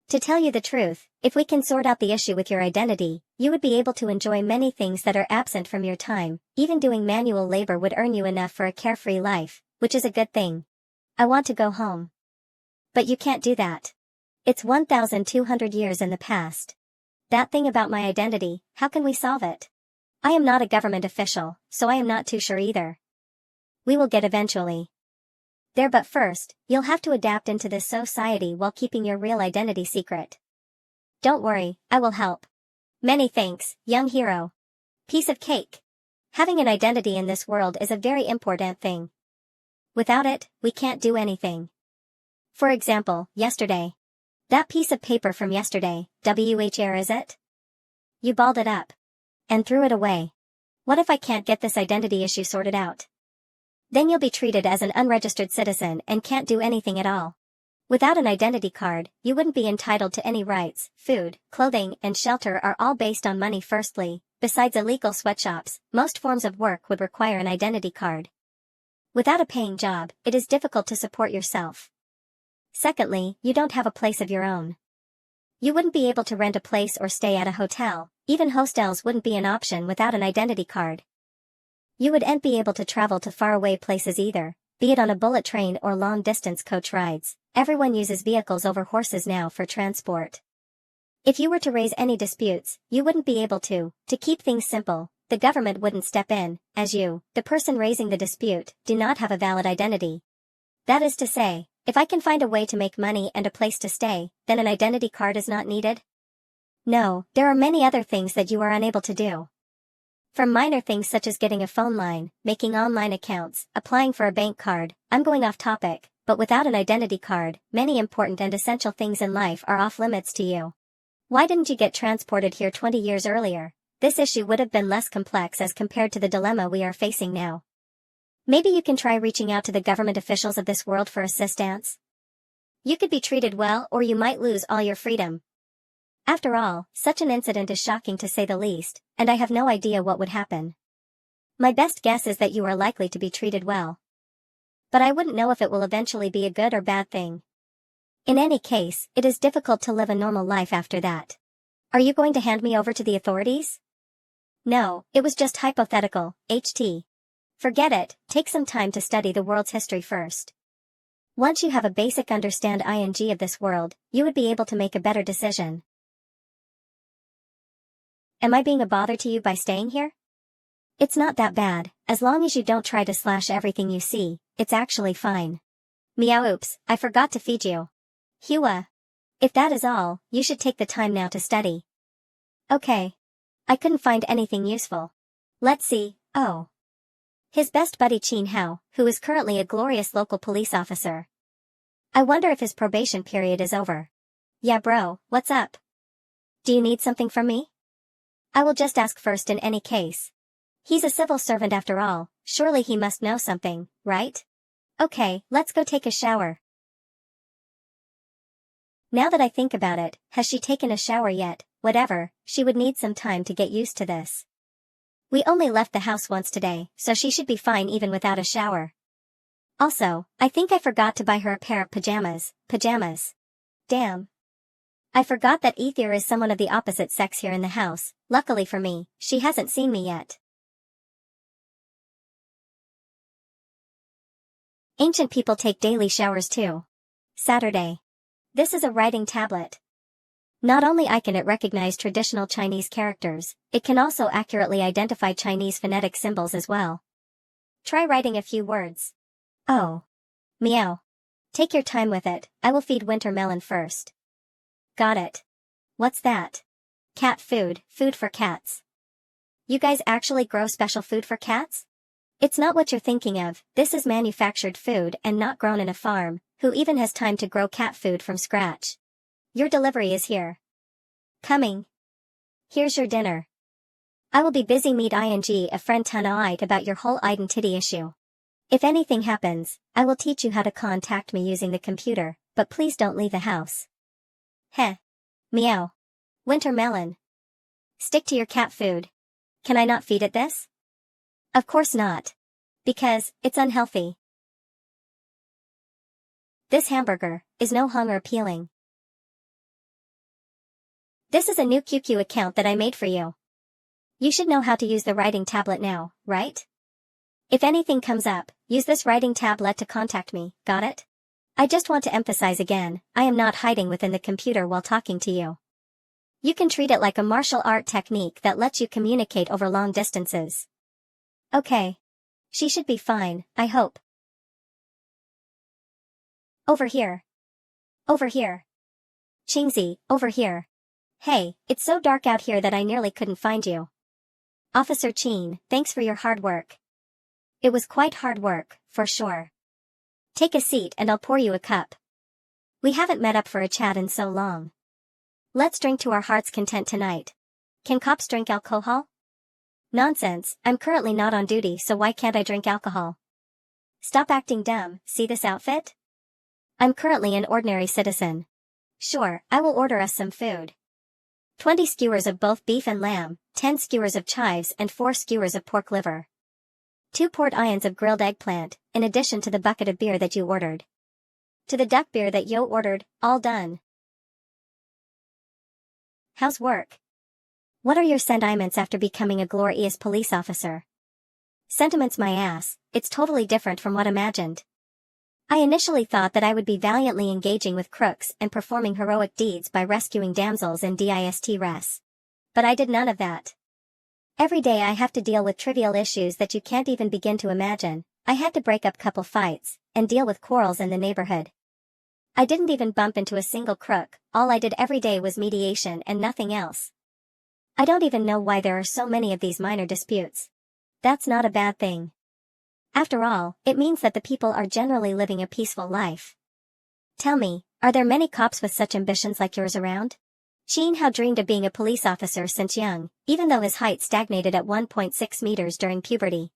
To tell you the truth, if we can sort out the issue with your identity, you would be able to enjoy many things that are absent from your time. Even doing manual labor would earn you enough for a carefree life, which is a good thing. I want to go home. But you can't do that. It's 1,200 years in the past. That thing about my identity, how can we solve it? I am not a government official, so I am not too sure either. We will get eventually there, but first, you'll have to adapt into this society while keeping your real identity secret. Don't worry, I will help. Many thanks, young hero. Piece of cake. Having an identity in this world is a very important thing. Without it, we can't do anything. For example, yesterday. That piece of paper from yesterday, where is it? You balled it up. And threw it away. What if I can't get this identity issue sorted out? Then you'll be treated as an unregistered citizen and can't do anything at all. Without an identity card, you wouldn't be entitled to any rights. Food, clothing, and shelter are all based on money firstly. Besides illegal sweatshops, most forms of work would require an identity card. Without a paying job, it is difficult to support yourself. Secondly, you don't have a place of your own. You wouldn't be able to rent a place or stay at a hotel. Even hostels wouldn't be an option without an identity card. You wouldn't be able to travel to faraway places either, be it on a bullet train or long-distance coach rides. Everyone uses vehicles over horses now for transport. If you were to raise any disputes, you wouldn't be able to. To keep things simple, the government wouldn't step in, as you, the person raising the dispute, do not have a valid identity. That is to say, if I can find a way to make money and a place to stay, then an identity card is not needed? No, there are many other things that you are unable to do. From minor things such as getting a phone line, making online accounts, applying for a bank card. I'm going off topic, but without an identity card, many important and essential things in life are off limits to you. Why didn't you get transported here 20 years earlier? This issue would have been less complex as compared to the dilemma we are facing now. Maybe you can try reaching out to the government officials of this world for assistance. You could be treated well, or you might lose all your freedom. After all, such an incident is shocking to say the least, and I have no idea what would happen. My best guess is that you are likely to be treated well. But I wouldn't know if it will eventually be a good or bad thing. In any case, it is difficult to live a normal life after that. Are you going to hand me over to the authorities? No, it was just hypothetical, HT. Forget it, take some time to study the world's history first. Once you have a basic understanding of this world, you would be able to make a better decision. Am I being a bother to you by staying here? It's not that bad, as long as you don't try to slash everything you see, it's actually fine. Meow, oops, I forgot to feed you. Hua. If that is all, you should take the time now to study. Okay. I couldn't find anything useful. Let's see, oh. His best buddy Chin Hao, who is currently a glorious local police officer. I wonder if his probation period is over. Yeah bro, what's up? Do you need something from me? I will just ask first in any case. He's a civil servant after all, surely he must know something, right? Okay, let's go take a shower. Now that I think about it, has she taken a shower yet? Whatever, she would need some time to get used to this. We only left the house once today, so she should be fine even without a shower. Also, I think I forgot to buy her a pair of pajamas. Damn. I forgot that Ether is someone of the opposite sex here in the house. Luckily for me, she hasn't seen me yet. Ancient people take daily showers too. Saturday. This is a writing tablet. Not only can it recognize traditional Chinese characters, it can also accurately identify Chinese phonetic symbols as well. Try writing a few words. Oh. Meow. Take your time with it, I will feed Winter Melon first. Got it. What's that? Cat food, food for cats. You guys actually grow special food for cats? It's not what you're thinking of, this is manufactured food and not grown in a farm. Who even has time to grow cat food from scratch? Your delivery is here. Coming. Here's your dinner. I will be busy meet ing a friend tonight about your whole identity issue. If anything happens, I will teach you how to contact me using the computer, but please don't leave the house. Heh. Meow. Winter Melon. Stick to your cat food. Can I not feed it this? Of course not. Because, it's unhealthy. This hamburger is no hunger appealing. This is a new QQ account that I made for you. You should know how to use the writing tablet now, right? If anything comes up, use this writing tablet to contact me, got it? I just want to emphasize again, I am not hiding within the computer while talking to you. You can treat it like a martial art technique that lets you communicate over long distances. Okay. She should be fine, I hope. Over here. Over here. Chingzi, over here. Hey, it's so dark out here that I nearly couldn't find you. Officer Chin, thanks for your hard work. It was quite hard work, for sure. Take a seat and I'll pour you a cup. We haven't met up for a chat in so long. Let's drink to our heart's content tonight. Can cops drink alcohol? Nonsense, I'm currently not on duty so why can't I drink alcohol? Stop acting dumb, see this outfit? I'm currently an ordinary citizen. Sure, I will order us some food. 20 skewers of both beef and lamb, 10 skewers of chives and 4 skewers of pork liver. 2 port ions of grilled eggplant, in addition to the bucket of beer that you ordered. To the duck beer that yo ordered, all done. How's work? What are your sentiments after becoming a glorious police officer? Sentiments my ass, it's totally different from what imagined. I initially thought that I would be valiantly engaging with crooks and performing heroic deeds by rescuing damsels in distress. But I did none of that. Every day I have to deal with trivial issues that you can't even begin to imagine. I had to break up couple fights, and deal with quarrels in the neighborhood. I didn't even bump into a single crook, all I did every day was mediation and nothing else. I don't even know why there are so many of these minor disputes. That's not a bad thing. After all, it means that the people are generally living a peaceful life. Tell me, are there many cops with such ambitions like yours around? Chin Hao dreamed of being a police officer since young, even though his height stagnated at 1.6 meters during puberty.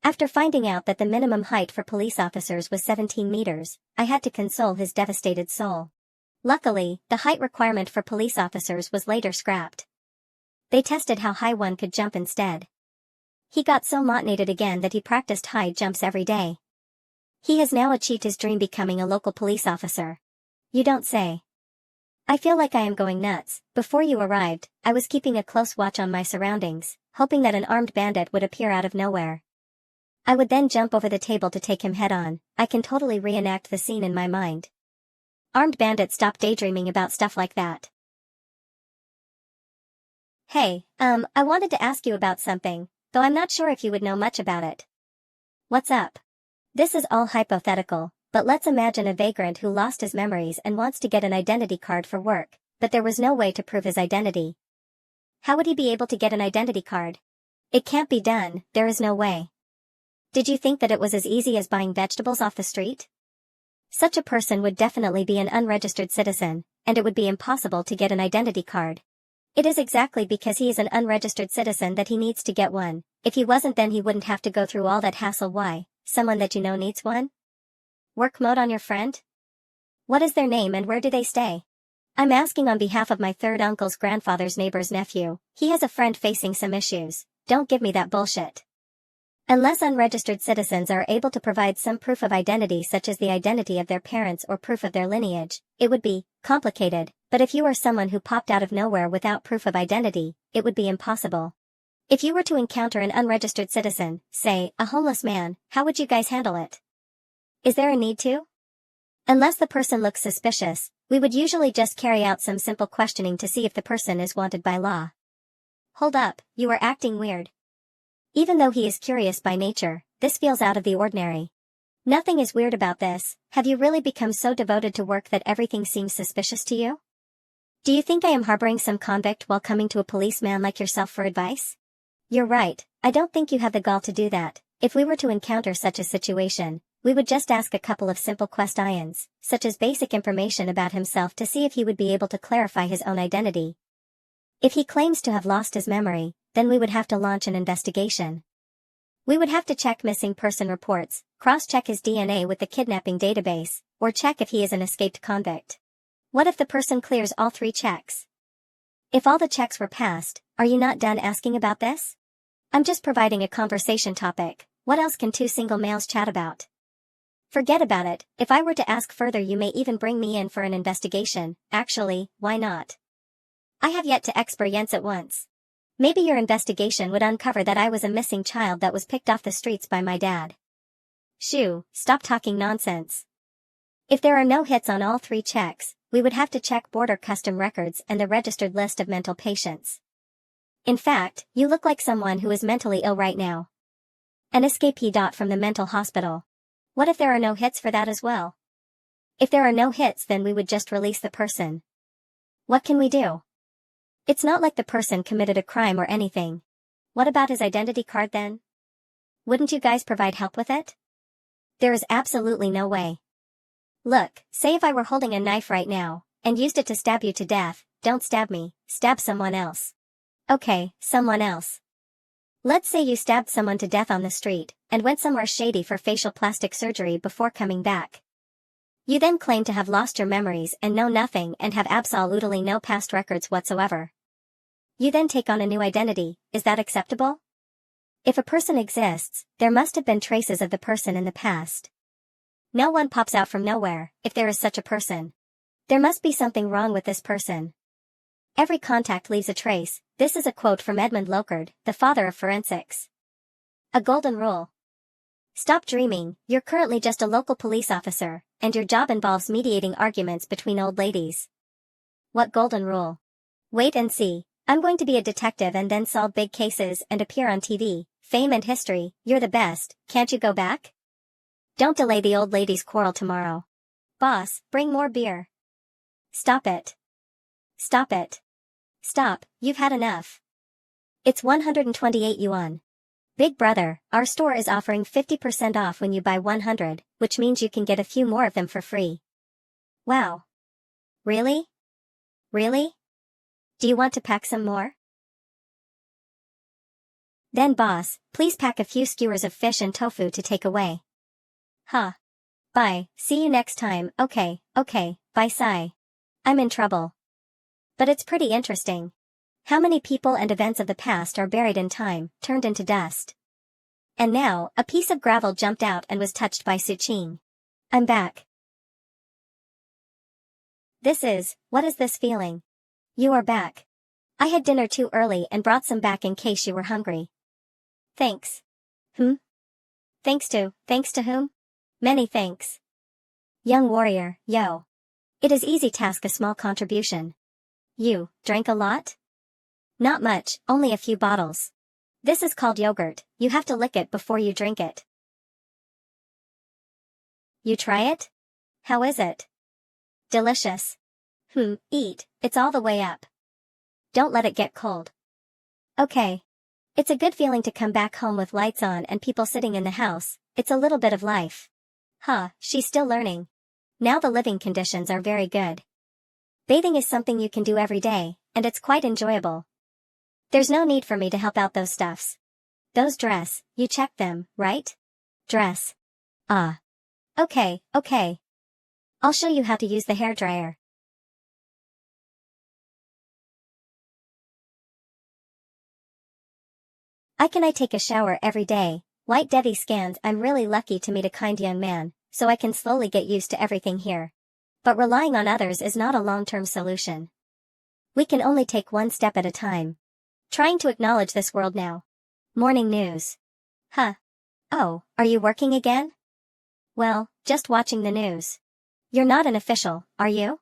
After finding out that the minimum height for police officers was 17 meters, I had to console his devastated soul. Luckily, the height requirement for police officers was later scrapped. They tested how high one could jump instead. He got so motivated again that he practiced high jumps every day. He has now achieved his dream becoming a local police officer. You don't say. I feel like I am going nuts. Before you arrived, I was keeping a close watch on my surroundings, hoping that an armed bandit would appear out of nowhere. I would then jump over the table to take him head-on. I can totally reenact the scene in my mind. Armed bandits stop daydreaming about stuff like that. Hey, I wanted to ask you about something, though I'm not sure if you would know much about it. What's up? This is all hypothetical, but let's imagine a vagrant who lost his memories and wants to get an identity card for work, but there was no way to prove his identity. How would he be able to get an identity card? It can't be done, there is no way. Did you think that it was as easy as buying vegetables off the street? Such a person would definitely be an unregistered citizen, and it would be impossible to get an identity card. It is exactly because he is an unregistered citizen that he needs to get one. If he wasn't, then he wouldn't have to go through all that hassle. Why? Someone that you know needs one? Work mode on your friend? What is their name and where do they stay? I'm asking on behalf of my third uncle's grandfather's neighbor's nephew. He has a friend facing some issues. Don't give me that bullshit. Unless unregistered citizens are able to provide some proof of identity such as the identity of their parents or proof of their lineage, it would be complicated, but if you are someone who popped out of nowhere without proof of identity, it would be impossible. If you were to encounter an unregistered citizen, say, a homeless man, how would you guys handle it? Is there a need to? Unless the person looks suspicious, we would usually just carry out some simple questioning to see if the person is wanted by law. Hold up, you are acting weird. Even though he is curious by nature, this feels out of the ordinary. Nothing is weird about this. Have you really become so devoted to work that everything seems suspicious to you? Do you think I am harboring some convict while coming to a policeman like yourself for advice? You're right, I don't think you have the gall to do that. If we were to encounter such a situation, we would just ask a couple of simple questions, such as basic information about himself to see if he would be able to clarify his own identity. If he claims to have lost his memory, then we would have to launch an investigation. We would have to check missing person reports, cross-check his DNA with the kidnapping database, or check if he is an escaped convict. What if the person clears all 3 checks? If all the checks were passed, are you not done asking about this? I'm just providing a conversation topic. What else can 2 single males chat about? Forget about it. If I were to ask further, you may even bring me in for an investigation. Actually, why not? I have yet to experience it once. Maybe your investigation would uncover that I was a missing child that was picked off the streets by my dad. Shoo, stop talking nonsense. If there are no hits on all 3 checks, we would have to check border custom records and the registered list of mental patients. In fact, you look like someone who is mentally ill right now. An escapee. From the mental hospital. What if there are no hits for that as well? If there are no hits, then we would just release the person. What can we do? It's not like the person committed a crime or anything. What about his identity card then? Wouldn't you guys provide help with it? There is absolutely no way. Look, say if I were holding a knife right now, and used it to stab you to death, don't stab me, stab someone else. Okay, someone else. Let's say you stabbed someone to death on the street, and went somewhere shady for facial plastic surgery before coming back. You then claim to have lost your memories and know nothing and have absolutely no past records whatsoever. You then take on a new identity. Is that acceptable? If a person exists, there must have been traces of the person in the past. No one pops out from nowhere, if there is such a person. There must be something wrong with this person. Every contact leaves a trace. This is a quote from Edmund Locard, the father of forensics. A golden rule. Stop dreaming, you're currently just a local police officer, and your job involves mediating arguments between old ladies. What golden rule? Wait and see. I'm going to be a detective and then solve big cases and appear on TV, fame and history. You're the best, can't you go back? Don't delay the old ladies' quarrel tomorrow. Boss, bring more beer. Stop it. Stop it. Stop, you've had enough. It's 128 yuan. Big brother, our store is offering 50% off when you buy 100, which means you can get a few more of them for free. Wow. Really? Really? Do you want to pack some more? Then boss, please pack a few skewers of fish and tofu to take away. Huh. Bye, see you next time. Okay, bye Sai. I'm in trouble. But it's pretty interesting. How many people and events of the past are buried in time, turned into dust? And now, a piece of gravel jumped out and was touched by Su Qing. I'm back. What is this feeling? You are back. I had dinner too early and brought some back in case you were hungry. Thanks. Thanks to whom? Many thanks. Young warrior, yo. It is easy task, a small contribution. You, drank a lot? Not much, only a few bottles. This is called yogurt, you have to lick it before you drink it. You try it? How is it? Delicious. Eat, it's all the way up. Don't let it get cold. Okay. It's a good feeling to come back home with lights on and people sitting in the house. It's a little bit of life. Huh, she's still learning. Now the living conditions are very good. Bathing is something you can do every day, and it's quite enjoyable. There's no need for me to help out those stuffs. Those dress, you checked them, right? Dress. Ah. Okay. I'll show you how to use the hairdryer. I take a shower every day. White Devi scans. I'm really lucky to meet a kind young man, so I can slowly get used to everything here. But relying on others is not a long-term solution. We can only take one step at a time. Trying to acknowledge this world now. Morning news. Huh. Oh, are you working again? Well, just watching the news. You're not an official, are you?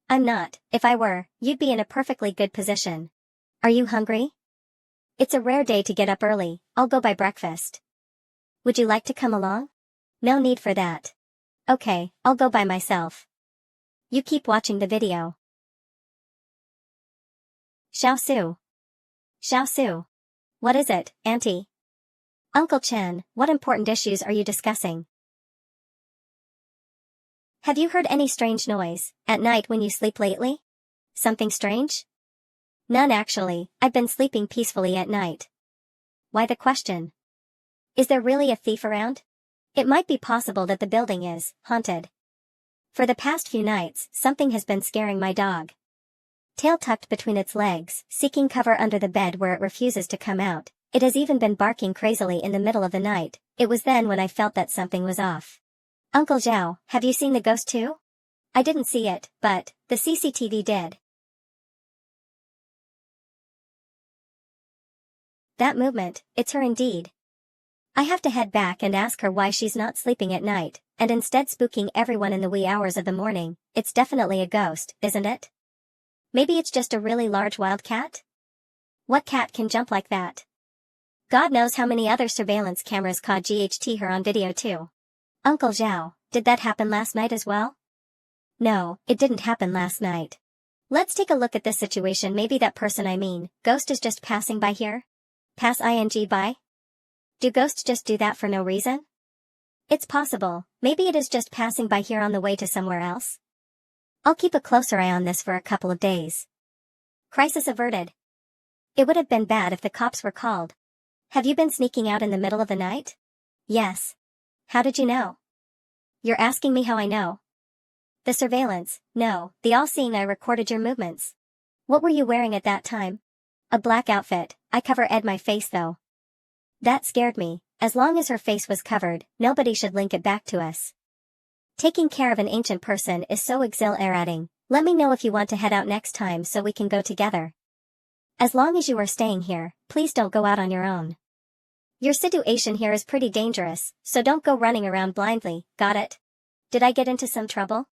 I'm not. If I were, you'd be in a perfectly good position. Are you hungry? It's a rare day to get up early. I'll go buy breakfast. Would you like to come along? No need for that. Okay, I'll go by myself. You keep watching the video. Xiao Su. What is it, Auntie? Uncle Chen, what important issues are you discussing? Have you heard any strange noise at night when you sleep lately? Something strange? None actually, I've been sleeping peacefully at night. Why the question? Is there really a thief around? It might be possible that the building is haunted. For the past few nights, something has been scaring my dog. Tail tucked between its legs, seeking cover under the bed where it refuses to come out. It has even been barking crazily in the middle of the night. It was then when I felt that something was off. Uncle Zhao, have you seen the ghost too? I didn't see it, but the CCTV did. That movement, it's her indeed. I have to head back and ask her why she's not sleeping at night, and instead spooking everyone in the wee hours of the morning. It's definitely a ghost, isn't it? Maybe it's just a really large wild cat? What cat can jump like that? God knows how many other surveillance cameras caught her on video too. Uncle Zhao, did that happen last night as well? No, it didn't happen last night. Let's take a look at this situation. Maybe that person ghost is just passing by here? Pass ing by? Do ghosts just do that for no reason? It's possible, maybe it is just passing by here on the way to somewhere else. I'll keep a closer eye on this for a couple of days. Crisis averted. It would have been bad if the cops were called. Have you been sneaking out in the middle of the night? Yes. How did you know? You're asking me how I know? The surveillance, no, the all-seeing eye recorded your movements. What were you wearing at that time? A black outfit. I cover my face though. That scared me. As long as her face was covered, nobody should link it back to us. Taking care of an ancient person is so exhilarating. Let me know if you want to head out next time so we can go together. As long as you are staying here, please don't go out on your own. Your situation here is pretty dangerous, so don't go running around blindly, got it? Did I get into some trouble?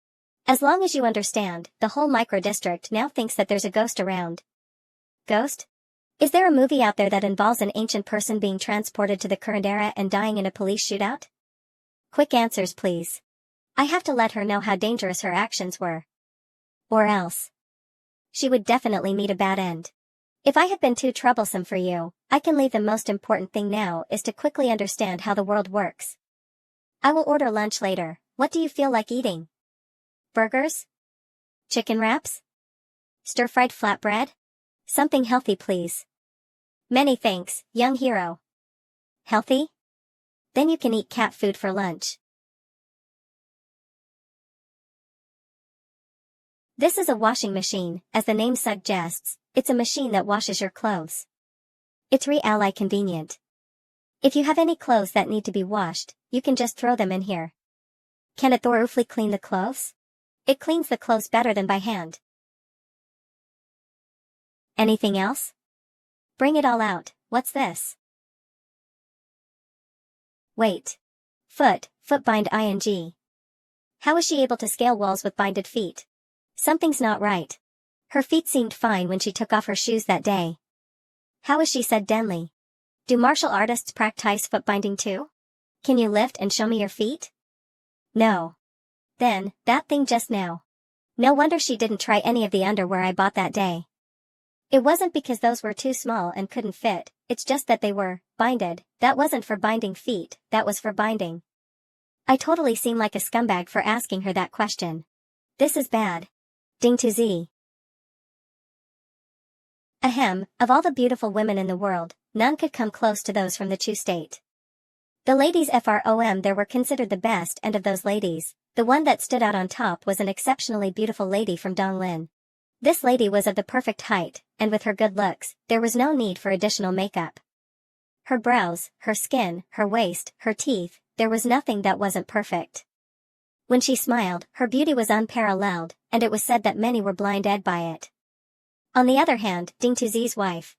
As long as you understand, the whole micro-district now thinks that there's a ghost around. Ghost? Is there a movie out there that involves an ancient person being transported to the current era and dying in a police shootout? Quick answers please. I have to let her know how dangerous her actions were. Or else. She would definitely meet a bad end. If I have been too troublesome for you, I can leave. The most important thing now is to quickly understand how the world works. I will order lunch later. What do you feel like eating? Burgers? Chicken wraps? Stir-fried flatbread? Something healthy please. Many thanks, young hero. Healthy? Then you can eat cat food for lunch. This is a washing machine, as the name suggests. It's a machine that washes your clothes. It's really convenient. If you have any clothes that need to be washed, you can just throw them in here. Can it thoroughly clean the clothes? It cleans the clothes better than by hand. Anything else? Bring it all out. What's this? Wait. Foot bind ing. How is she able to scale walls with binded feet? Something's not right. Her feet seemed fine when she took off her shoes that day. How is she said denly? Do martial artists practice foot binding too? Can you lift and show me your feet? No. Then, that thing just now. No wonder she didn't try any of the underwear I bought that day. It wasn't because those were too small and couldn't fit, it's just that they were binded. That wasn't for binding feet, that was for binding. I totally seem like a scumbag for asking her that question. This is bad. Ding to Z. Ahem, of all the beautiful women in the world, none could come close to those from the Chu state. The ladies from there were considered the best, and of those ladies, the one that stood out on top was an exceptionally beautiful lady from Donglin. This lady was of the perfect height, and with her good looks, there was no need for additional makeup. Her brows, her skin, her waist, her teeth, there was nothing that wasn't perfect. When she smiled, her beauty was unparalleled, and it was said that many were blinded by it. On the other hand, Ding Tuzi's wife,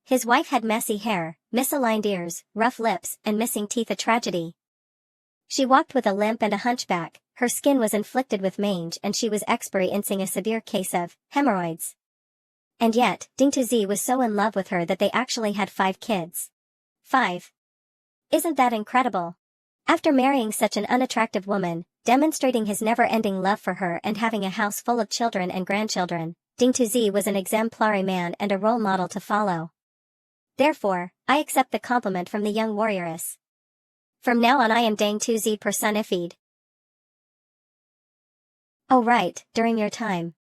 his wife had messy hair, misaligned ears, rough lips, and missing teeth, a tragedy. She walked with a limp and a hunchback, her skin was inflicted with mange, and she was experiencing a severe case of hemorrhoids. And yet, Ding Tuzi was so in love with her that they actually had 5 kids. 5. Isn't that incredible? After marrying such an unattractive woman, demonstrating his never-ending love for her and having a house full of children and grandchildren, Ding Tuzi was an exemplary man and a role model to follow. Therefore, I accept the compliment from the young warrioress. From now on I am Ding Tuzi personified. Oh right, during your time.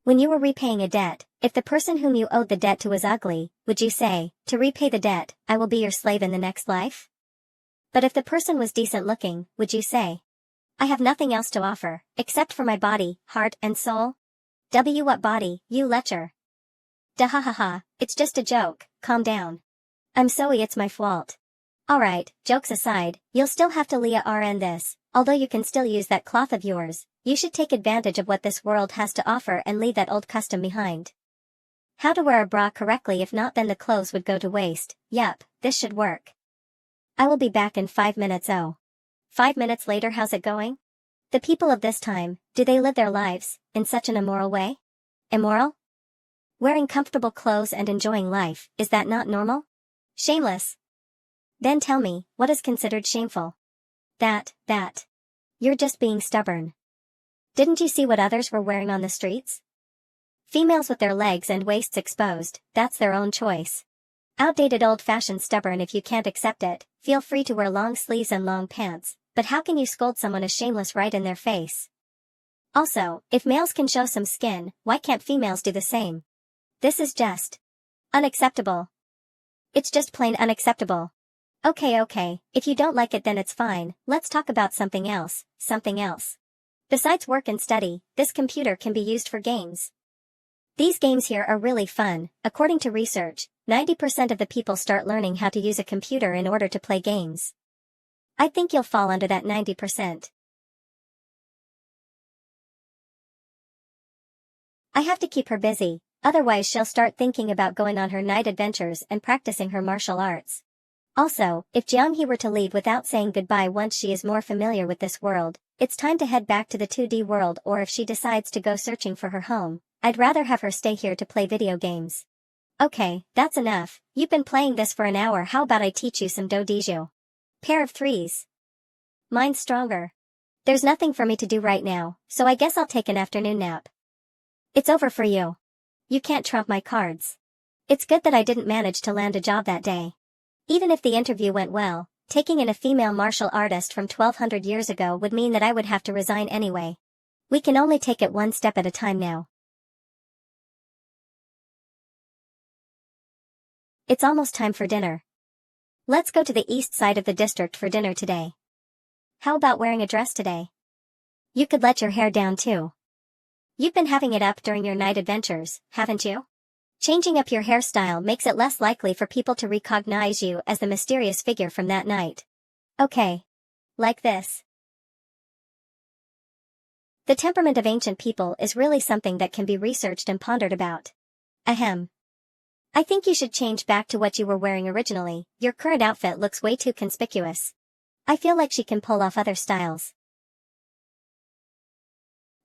When you were repaying a debt, if the person whom you owed the debt to was ugly, would you say, to repay the debt, I will be your slave in the next life? But if the person was decent looking, would you say, I have nothing else to offer, except for my body, heart, and soul? What body, you lecher? Da ha ha ha, it's just a joke, calm down. I'm sorry, it's my fault. Alright, jokes aside, you'll still have to learn this, although you can still use that cloth of yours, you should take advantage of what this world has to offer and leave that old custom behind. How to wear a bra correctly, if not then the clothes would go to waste. Yup, this should work. I will be back in 5 minutes. 5 minutes later, how's it going? The people of this time, do they live their lives in such an immoral way? Immoral? Wearing comfortable clothes and enjoying life, is that not normal? Shameless. Then tell me, what is considered shameful? That. You're just being stubborn. Didn't you see what others were wearing on the streets? Females with their legs and waists exposed, that's their own choice. Outdated, old-fashioned, stubborn. If you can't accept it, feel free to wear long sleeves and long pants, but how can you scold someone as shameless right in their face? Also, if males can show some skin, why can't females do the same? This is just unacceptable. It's just plain unacceptable. Okay, if you don't like it then it's fine, let's talk about something else. Besides work and study, this computer can be used for games. These games here are really fun. According to research, 90% of the people start learning how to use a computer in order to play games. I think you'll fall under that 90%. I have to keep her busy, otherwise she'll start thinking about going on her night adventures and practicing her martial arts. Also, if Jianghe were to leave without saying goodbye once she is more familiar with this world, it's time to head back to the 2D world, or if she decides to go searching for her home, I'd rather have her stay here to play video games. Okay, that's enough, you've been playing this for an hour, how about I teach you some dojutsu? Pair of threes. Mine's stronger. There's nothing for me to do right now, so I guess I'll take an afternoon nap. It's over for you. You can't trump my cards. It's good that I didn't manage to land a job that day. Even if the interview went well, taking in a female martial artist from 1200 years ago would mean that I would have to resign anyway. We can only take it one step at a time now. It's almost time for dinner. Let's go to the east side of the district for dinner today. How about wearing a dress today? You could let your hair down too. You've been having it up during your night adventures, haven't you? Changing up your hairstyle makes it less likely for people to recognize you as the mysterious figure from that night. Okay. Like this. The temperament of ancient people is really something that can be researched and pondered about. Ahem. I think you should change back to what you were wearing originally. Your current outfit looks way too conspicuous. I feel like she can pull off other styles.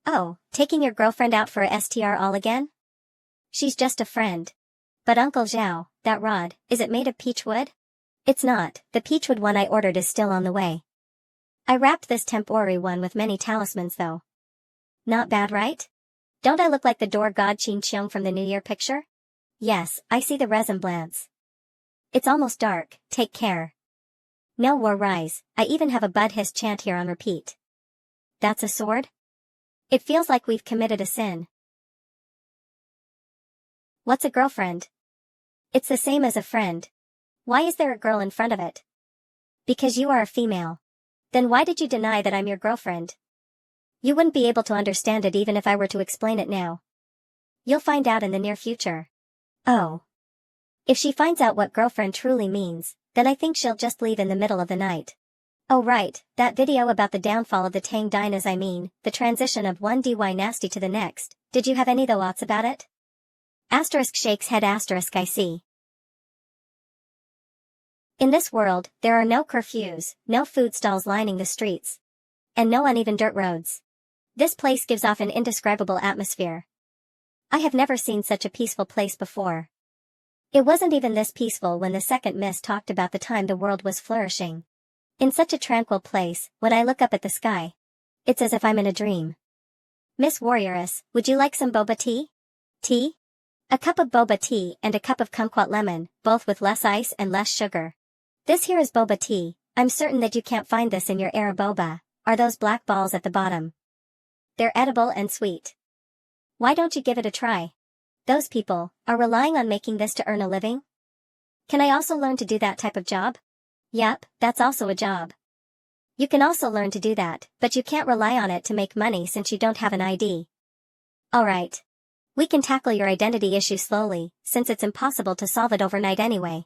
Oh, taking your girlfriend out for a STR all again? She's just a friend. But Uncle Zhao, that rod, is it made of peach wood? It's not, the peach wood one I ordered is still on the way. I wrapped this temporary one with many talismans though. Not bad, right? Don't I look like the door god Qin Qiong from the New Year picture? Yes, I see the resemblance. It's almost dark, take care. No war rise, I even have a bud hiss chant here on repeat. That's a sword? It feels like we've committed a sin. What's a girlfriend? It's the same as a friend. Why is there a girl in front of it? Because you are a female. Then why did you deny that I'm your girlfriend? You wouldn't be able to understand it even if I were to explain it now. You'll find out in the near future. Oh. If she finds out what girlfriend truly means, then I think she'll just leave in the middle of the night. Oh right, that video about the downfall of the Tang Dinas, I mean, the transition of one DY nasty to the next, did you have any thoughts about it? Asterisk shakes head asterisk I see. In this world, there are no curfews, no food stalls lining the streets. And no uneven dirt roads. This place gives off an indescribable atmosphere. I have never seen such a peaceful place before. It wasn't even this peaceful when the second miss talked about the time the world was flourishing. In such a tranquil place, when I look up at the sky, it's as if I'm in a dream. Miss Warrioress, would you like some boba tea? Tea? A cup of boba tea and a cup of kumquat lemon, both with less ice and less sugar. This here is boba tea. I'm certain that you can't find this in your era boba. Are those black balls at the bottom? They're edible and sweet. Why don't you give it a try? Those people are relying on making this to earn a living? Can I also learn to do that type of job? Yup, that's also a job. You can also learn to do that, but you can't rely on it to make money since you don't have an ID. Alright. We can tackle your identity issue slowly, since it's impossible to solve it overnight anyway.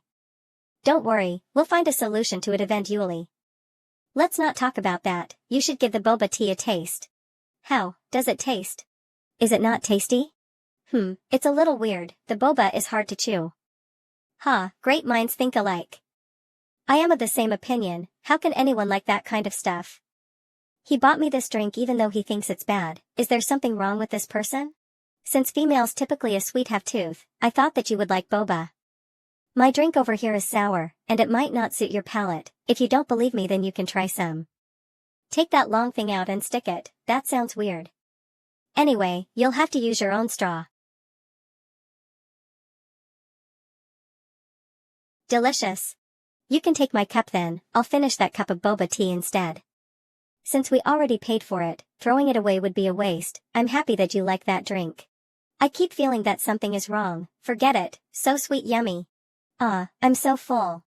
Don't worry, we'll find a solution to it eventually. Let's not talk about that, you should give the boba tea a taste. How does it taste? Is it not tasty? It's a little weird, the boba is hard to chew. Great minds think alike. I am of the same opinion, how can anyone like that kind of stuff? He bought me this drink even though he thinks it's bad, is there something wrong with this person? Since females typically a sweet have tooth, I thought that you would like boba. My drink over here is sour, and it might not suit your palate. If you don't believe me then you can try some. Take that long thing out and stick it, that sounds weird. Anyway, you'll have to use your own straw. Delicious. You can take my cup then, I'll finish that cup of boba tea instead. Since we already paid for it, throwing it away would be a waste. I'm happy that you like that drink. I keep feeling that something is wrong, forget it, so sweet yummy. I'm so full.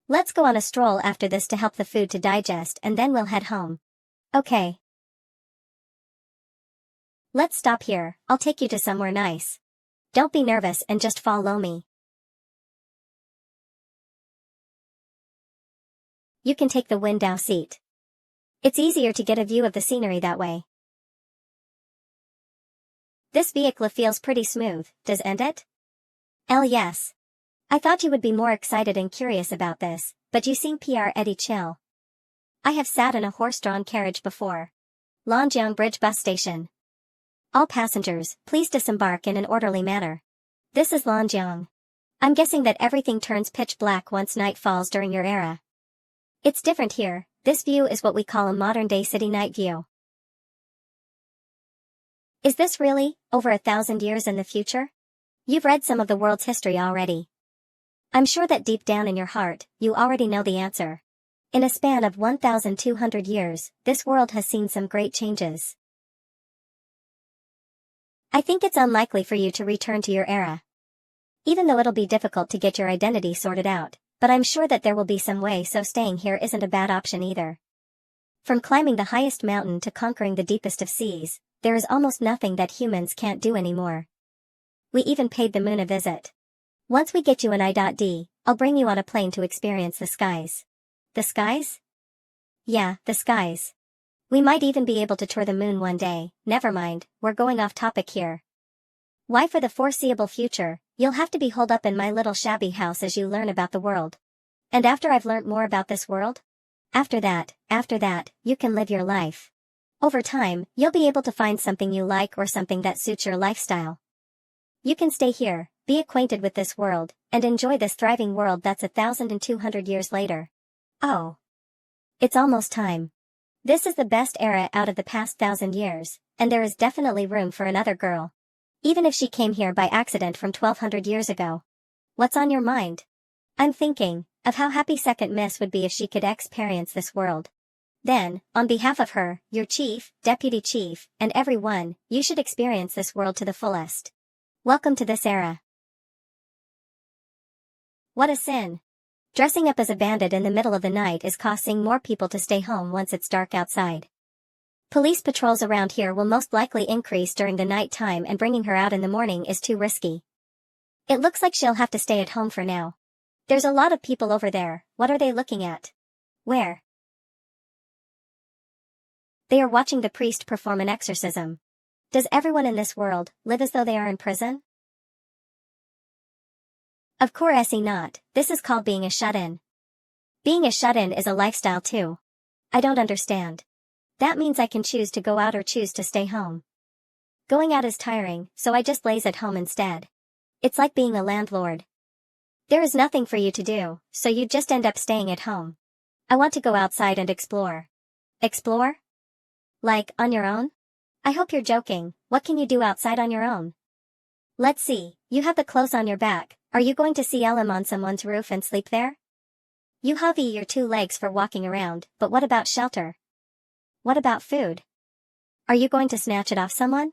Let's go on a stroll after this to help the food to digest and then we'll head home. Okay. Let's stop here, I'll take you to somewhere nice. Don't be nervous and just follow me. You can take the window seat. It's easier to get a view of the scenery that way. This vehicle feels pretty smooth, doesn't it? Yes. I thought you would be more excited and curious about this, but you seem pretty chill. I have sat in a horse-drawn carriage before. Longyang Bridge Bus Station. All passengers, please disembark in an orderly manner. This is Longyang. I'm guessing that everything turns pitch black once night falls during your era. It's different here, this view is what we call a modern-day city night view. Is this really, over 1,000 years in the future? You've read some of the world's history already. I'm sure that deep down in your heart, you already know the answer. In a span of 1,200 years, this world has seen some great changes. I think it's unlikely for you to return to your era. Even though it'll be difficult to get your identity sorted out, but I'm sure that there will be some way, so staying here isn't a bad option either. From climbing the highest mountain to conquering the deepest of seas, there is almost nothing that humans can't do anymore. We even paid the moon a visit. Once we get you an ID, I'll bring you on a plane to experience the skies. The skies? Yeah, the skies. We might even be able to tour the moon one day. Never mind, we're going off topic here. Why, for the foreseeable future, you'll have to be holed up in my little shabby house as you learn about the world. And after I've learnt more about this world? After that, you can live your life. Over time, you'll be able to find something you like or something that suits your lifestyle. You can stay here, be acquainted with this world, and enjoy this thriving world that's 1,200 years later. Oh. It's almost time. This is the best era out of the past 1,000 years, and there is definitely room for another girl. Even if she came here by accident from 1,200 years ago. What's on your mind? I'm thinking of how happy Second Miss would be if she could experience this world. Then, on behalf of her, your chief, deputy chief, and everyone, you should experience this world to the fullest. Welcome to this era. What a sin. Dressing up as a bandit in the middle of the night is causing more people to stay home once it's dark outside. Police patrols around here will most likely increase during the night time, and bringing her out in the morning is too risky. It looks like she'll have to stay at home for now. There's a lot of people over there. What are they looking at? Where? They are watching the priest perform an exorcism. Does everyone in this world live as though they are in prison? Of course not. This is called being a shut-in. Being a shut-in is a lifestyle too. I don't understand. That means I can choose to go out or choose to stay home. Going out is tiring, so I just lays at home instead. It's like being a landlord. There is nothing for you to do, so you just end up staying at home. I want to go outside and explore. Explore? Like, on your own? I hope you're joking. What can you do outside on your own? Let's see, you have the clothes on your back. Are you going to see Elam on someone's roof and sleep there? You have your 2 legs for walking around, but what about shelter? What about food? Are you going to snatch it off someone?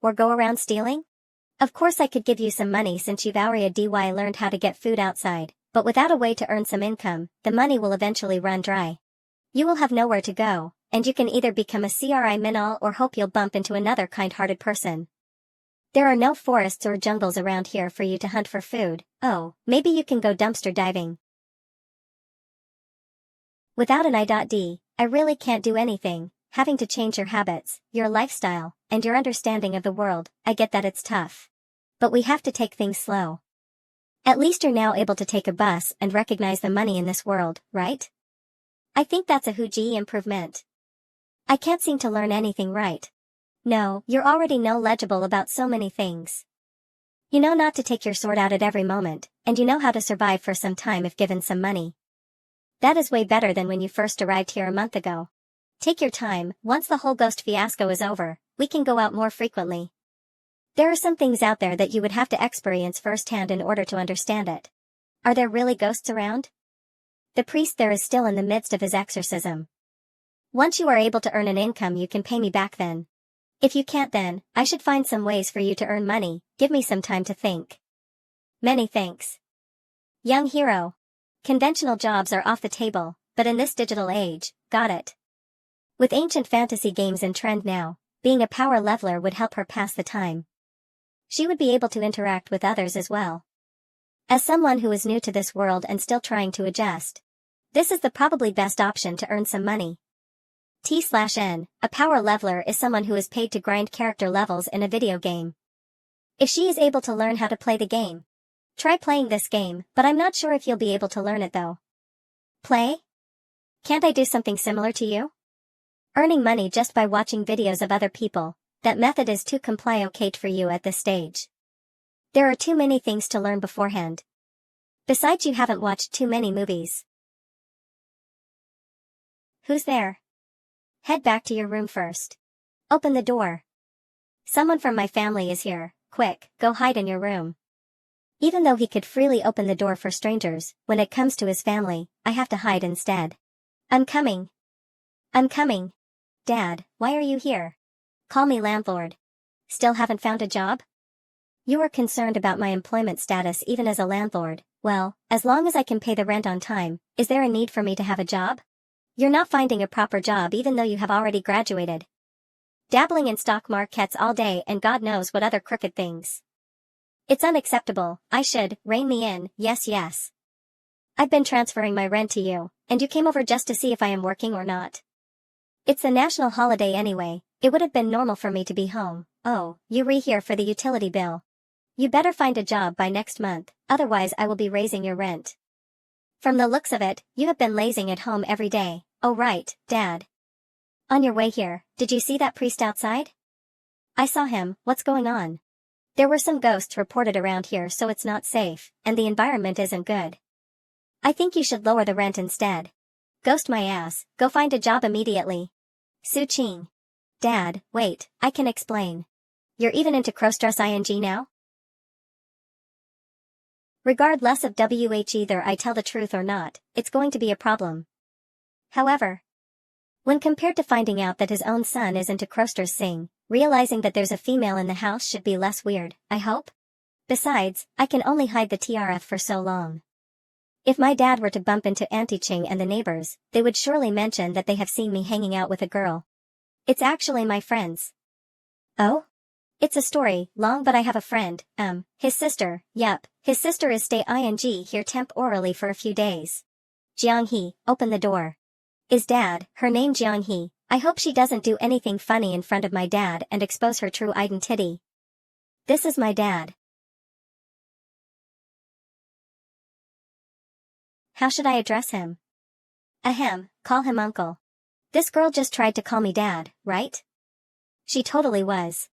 Or go around stealing? Of course I could give you some money since you've already learned how to get food outside, but without a way to earn some income, the money will eventually run dry. You will have nowhere to go, and you can either become a CRI minal or hope you'll bump into another kind-hearted person. There are no forests or jungles around here for you to hunt for food. Oh, maybe you can go dumpster diving. Without an I.D, I really can't do anything. Having to change your habits, your lifestyle, and your understanding of the world. I get that it's tough. But we have to take things slow. At least you're now able to take a bus and recognize the money in this world, right? I think that's a huge improvement. I can't seem to learn anything right. No, you're already legible about so many things. You know not to take your sword out at every moment, and you know how to survive for some time if given some money. That is way better than when you first arrived here a month ago. Take your time. Once the whole ghost fiasco is over, we can go out more frequently. There are some things out there that you would have to experience firsthand in order to understand it. Are there really ghosts around? The priest there is still in the midst of his exorcism. Once you are able to earn an income, you can pay me back then. If you can't, then I should find some ways for you to earn money. Give me some time to think. Many thanks. Young hero. Conventional jobs are off the table, but in this digital age, got it. With ancient fantasy games in trend now, being a power leveler would help her pass the time. She would be able to interact with others as well. As someone who is new to this world and still trying to adjust, this is the probably best option to earn some money. T/N, a power leveler is someone who is paid to grind character levels in a video game. If she is able to learn how to play the game, try playing this game, but I'm not sure if you'll be able to learn it though. Play? Can't I do something similar to you? Earning money just by watching videos of other people, that method is too complicate for you at this stage. There are too many things to learn beforehand. Besides, you haven't watched too many movies. Who's there? Head back to your room first. Open the door. Someone from my family is here. Quick, go hide in your room. Even though he could freely open the door for strangers, when it comes to his family, I have to hide instead. I'm coming. I'm coming. Dad, why are you here? Call me landlord. Still haven't found a job? You are concerned about my employment status even as a landlord. Well, as long as I can pay the rent on time, is there a need for me to have a job? You're not finding a proper job even though you have already graduated. Dabbling in stock markets all day and God knows what other crooked things. It's unacceptable. I should rein me in. Yes. I've been transferring my rent to you, and you came over just to see if I am working or not. It's a national holiday anyway. It would have been normal for me to be home. Oh, you're here for the utility bill. You better find a job by next month, otherwise I will be raising your rent. From the looks of it, you have been lazing at home every day. Oh right, Dad. On your way here, did you see that priest outside? I saw him. What's going on? There were some ghosts reported around here, so it's not safe, and the environment isn't good. I think you should lower the rent instead. Ghost my ass, go find a job immediately. Su Ching. Dad, wait, I can explain. You're even into cross-dress ing now? Regardless of either I tell the truth or not, it's going to be a problem. However, when compared to finding out that his own son is into Croster's Sing, realizing that there's a female in the house should be less weird, I hope? Besides, I can only hide the TRF for so long. If my dad were to bump into Auntie Ching and the neighbors, they would surely mention that they have seen me hanging out with a girl. It's actually my friend's. Oh? It's a story, long, but I have a friend, his sister, yup, his sister is stay ing here temporarily for a few days. Jiang-hee, open the door. Is dad, her name Jiang-hee, I hope she doesn't do anything funny in front of my dad and expose her true identity. This is my dad. How should I address him? Ahem, call him uncle. This girl just tried to call me dad, right? She totally was.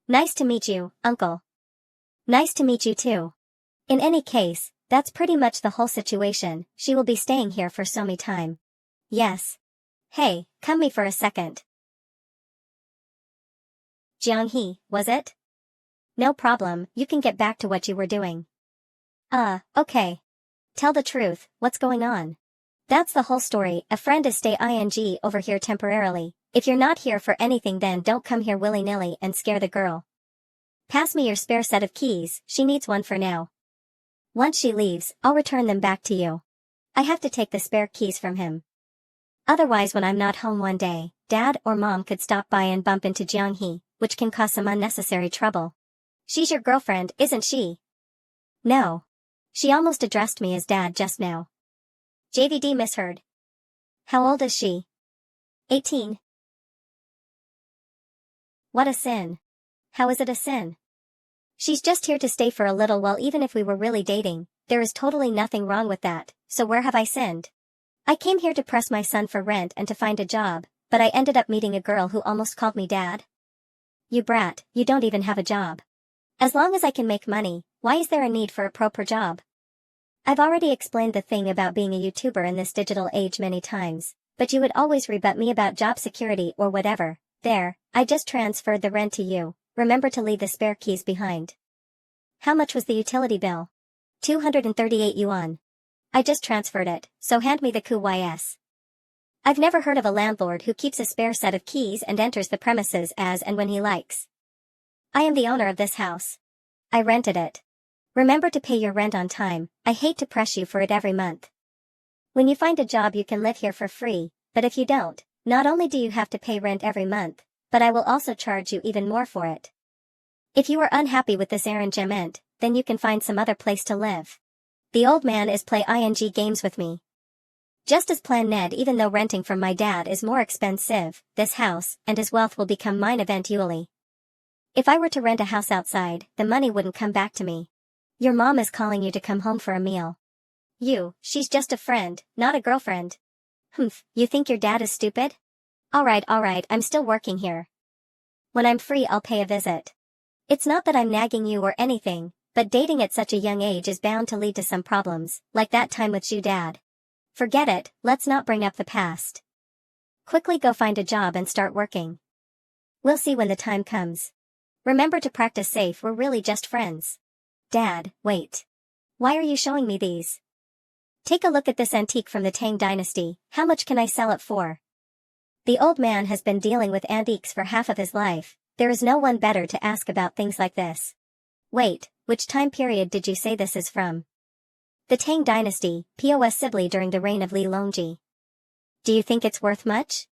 Nice to meet you, uncle. Nice to meet you too. In any case, that's pretty much the whole situation. She will be staying here for so me time. Yes. Hey, come me for a second. Jiang-hee, was it? No problem, you can get back to what you were doing. Okay. Tell the truth, what's going on? That's the whole story. A friend is stay ing over here temporarily. If you're not here for anything, then don't come here willy-nilly and scare the girl. Pass me your spare set of keys, she needs one for now. Once she leaves, I'll return them back to you. I have to take the spare keys from him. Otherwise, when I'm not home one day, dad or mom could stop by and bump into Jiang-hee, which can cause some unnecessary trouble. She's your girlfriend, isn't she? No. She almost addressed me as dad just now. JVD misheard. How old is she? 18. What a sin. How is it a sin? She's just here to stay for a little while. Even if we were really dating, there is totally nothing wrong with that, so where have I sinned? I came here to press my son for rent and to find a job, but I ended up meeting a girl who almost called me dad. You brat, you don't even have a job. As long as I can make money, why is there a need for a proper job? I've already explained the thing about being a YouTuber in this digital age many times, but you would always rebut me about job security or whatever. There, I just transferred the rent to you. Remember to leave the spare keys behind. How much was the utility bill? 238 yuan. I just transferred it, so hand me the QYS. I've never heard of a landlord who keeps a spare set of keys and enters the premises as and when he likes. I am the owner of this house. I rented it. Remember to pay your rent on time. I hate to press you for it every month. When you find a job, you can live here for free, but if you don't, not only do you have to pay rent every month, but I will also charge you even more for it. If you are unhappy with this arrangement, then you can find some other place to live. The old man is play ing games with me. Just as planned, Ned, even though renting from my dad is more expensive, this house and his wealth will become mine eventually. If I were to rent a house outside, the money wouldn't come back to me. Your mom is calling you to come home for a meal. She's just a friend, not a girlfriend. Humph, you think your dad is stupid? Alright, I'm still working here. When I'm free, I'll pay a visit. It's not that I'm nagging you or anything, but dating at such a young age is bound to lead to some problems, like that time with you, dad. Forget it, let's not bring up the past. Quickly go find a job and start working. We'll see when the time comes. Remember to practice safe, we're really just friends. Dad, wait. Why are you showing me these? Take a look at this antique from the Tang Dynasty. How much can I sell it for? The old man has been dealing with antiques for half of his life. There is no one better to ask about things like this. Wait, which time period did you say this is from? The Tang Dynasty, possibly during the reign of Li Longji. Do you think it's worth much?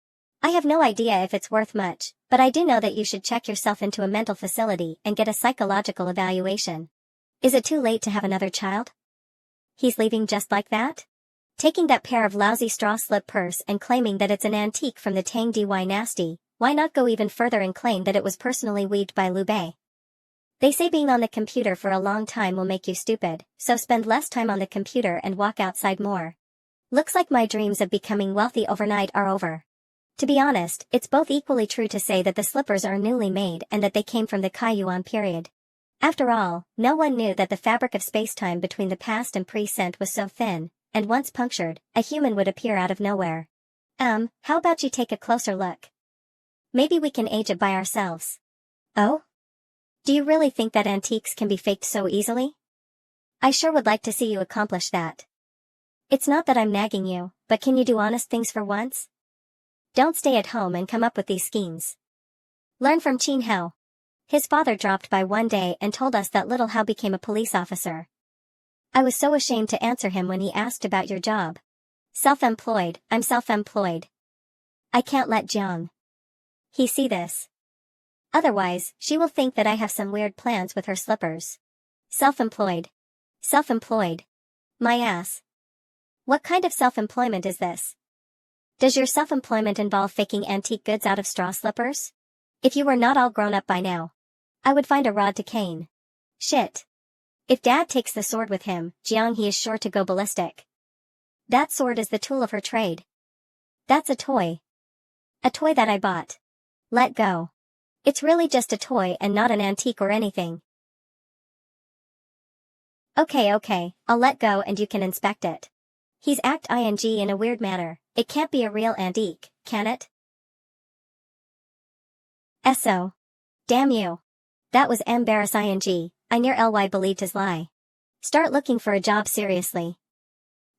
I have no idea if it's worth much, but I do know that you should check yourself into a mental facility and get a psychological evaluation. Is it too late to have another child? He's leaving just like that? Taking that pair of lousy straw slip purse and claiming that it's an antique from the Tang Dynasty. Why not go even further and claim that it was personally weaved by Liu Bei? They say being on the computer for a long time will make you stupid, so spend less time on the computer and walk outside more. Looks like my dreams of becoming wealthy overnight are over. To be honest, it's both equally true to say that the slippers are newly made and that they came from the Kaiyuan period. After all, no one knew that the fabric of space-time between the past and present was so thin, and once punctured, a human would appear out of nowhere. How about you take a closer look? Maybe we can age it by ourselves. Oh? Do you really think that antiques can be faked so easily? I sure would like to see you accomplish that. It's not that I'm nagging you, but can you do honest things for once? Don't stay at home and come up with these schemes. Learn from Chin Hao. His father dropped by one day and told us that little Hao became a police officer. I was so ashamed to answer him when he asked about your job. Self-employed, I'm self-employed. I can't let Jiang he see this. Otherwise, she will think that I have some weird plans with her slippers. Self-employed. Self-employed. My ass. What kind of self-employment is this? Does your self-employment involve faking antique goods out of straw slippers? If you were not all grown up by now, I would find a rod to cane. Shit. If Dad takes the sword with him, Jiang he is sure to go ballistic. That sword is the tool of her trade. That's a toy. A toy that I bought. Let go. It's really just a toy and not an antique or anything. Okay, I'll let go and you can inspect it. He's act ing in a weird manner. It can't be a real antique, can it? So. Damn you. That was embarrassing. I near ly believed his lie. Start looking for a job seriously.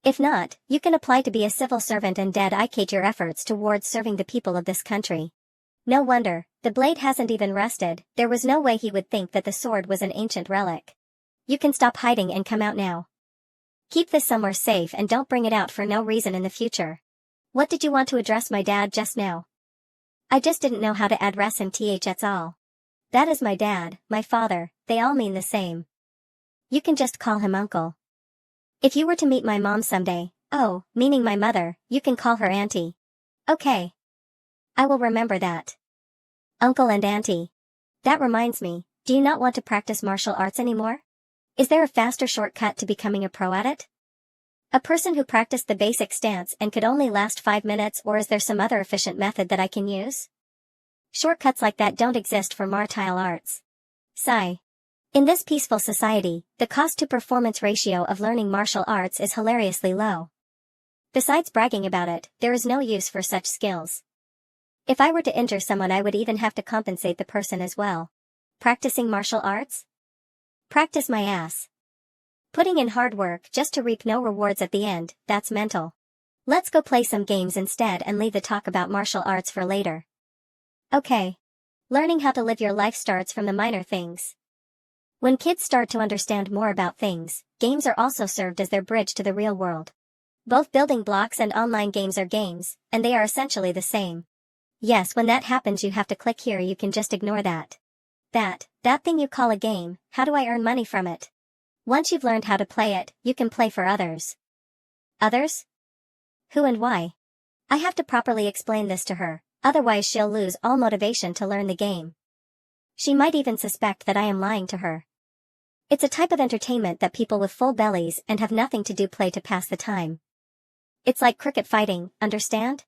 If not, you can apply to be a civil servant and dedicate your efforts towards serving the people of this country. No wonder, the blade hasn't even rusted. There was no way he would think that the sword was an ancient relic. You can stop hiding and come out now. Keep this somewhere safe and don't bring it out for no reason in the future. What did you want to address my dad just now? I just didn't know how to address him that's all. That is my dad, my father, they all mean the same. You can just call him uncle. If you were to meet my mom someday, oh, meaning my mother, you can call her auntie. Okay. I will remember that. Uncle and auntie. That reminds me, do you not want to practice martial arts anymore? Is there a faster shortcut to becoming a pro at it? A person who practiced the basic stance and could only last 5 minutes, or is there some other efficient method that I can use? Shortcuts like that don't exist for martial arts. Sigh. In this peaceful society, the cost-to-performance ratio of learning martial arts is hilariously low. Besides bragging about it, there is no use for such skills. If I were to injure someone, I would even have to compensate the person as well. Practicing martial arts? Practice my ass. Putting in hard work just to reap no rewards at the end, that's mental. Let's go play some games instead and leave the talk about martial arts for later. Okay. Learning how to live your life starts from the minor things. When kids start to understand more about things, games are also served as their bridge to the real world. Both building blocks and online games are games, and they are essentially the same. Yes, when that happens you have to click here, you can just ignore that. That thing you call a game, how do I earn money from it? Once you've learned how to play it, you can play for others. Others? Who and why? I have to properly explain this to her, otherwise she'll lose all motivation to learn the game. She might even suspect that I am lying to her. It's a type of entertainment that people with full bellies and have nothing to do play to pass the time. It's like cricket fighting, understand?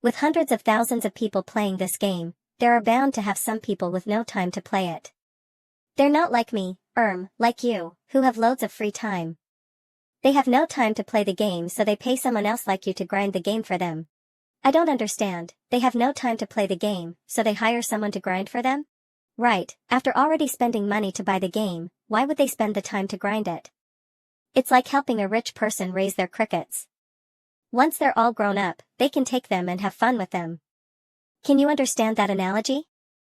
With hundreds of thousands of people playing this game, there are bound to have some people with no time to play it. They're not like me, like you, who have loads of free time. They have no time to play the game, so they pay someone else like you to grind the game for them. I don't understand, they have no time to play the game, so they hire someone to grind for them? Right, after already spending money to buy the game, why would they spend the time to grind it? It's like helping a rich person raise their crickets. Once they're all grown up, they can take them and have fun with them. Can you understand that analogy?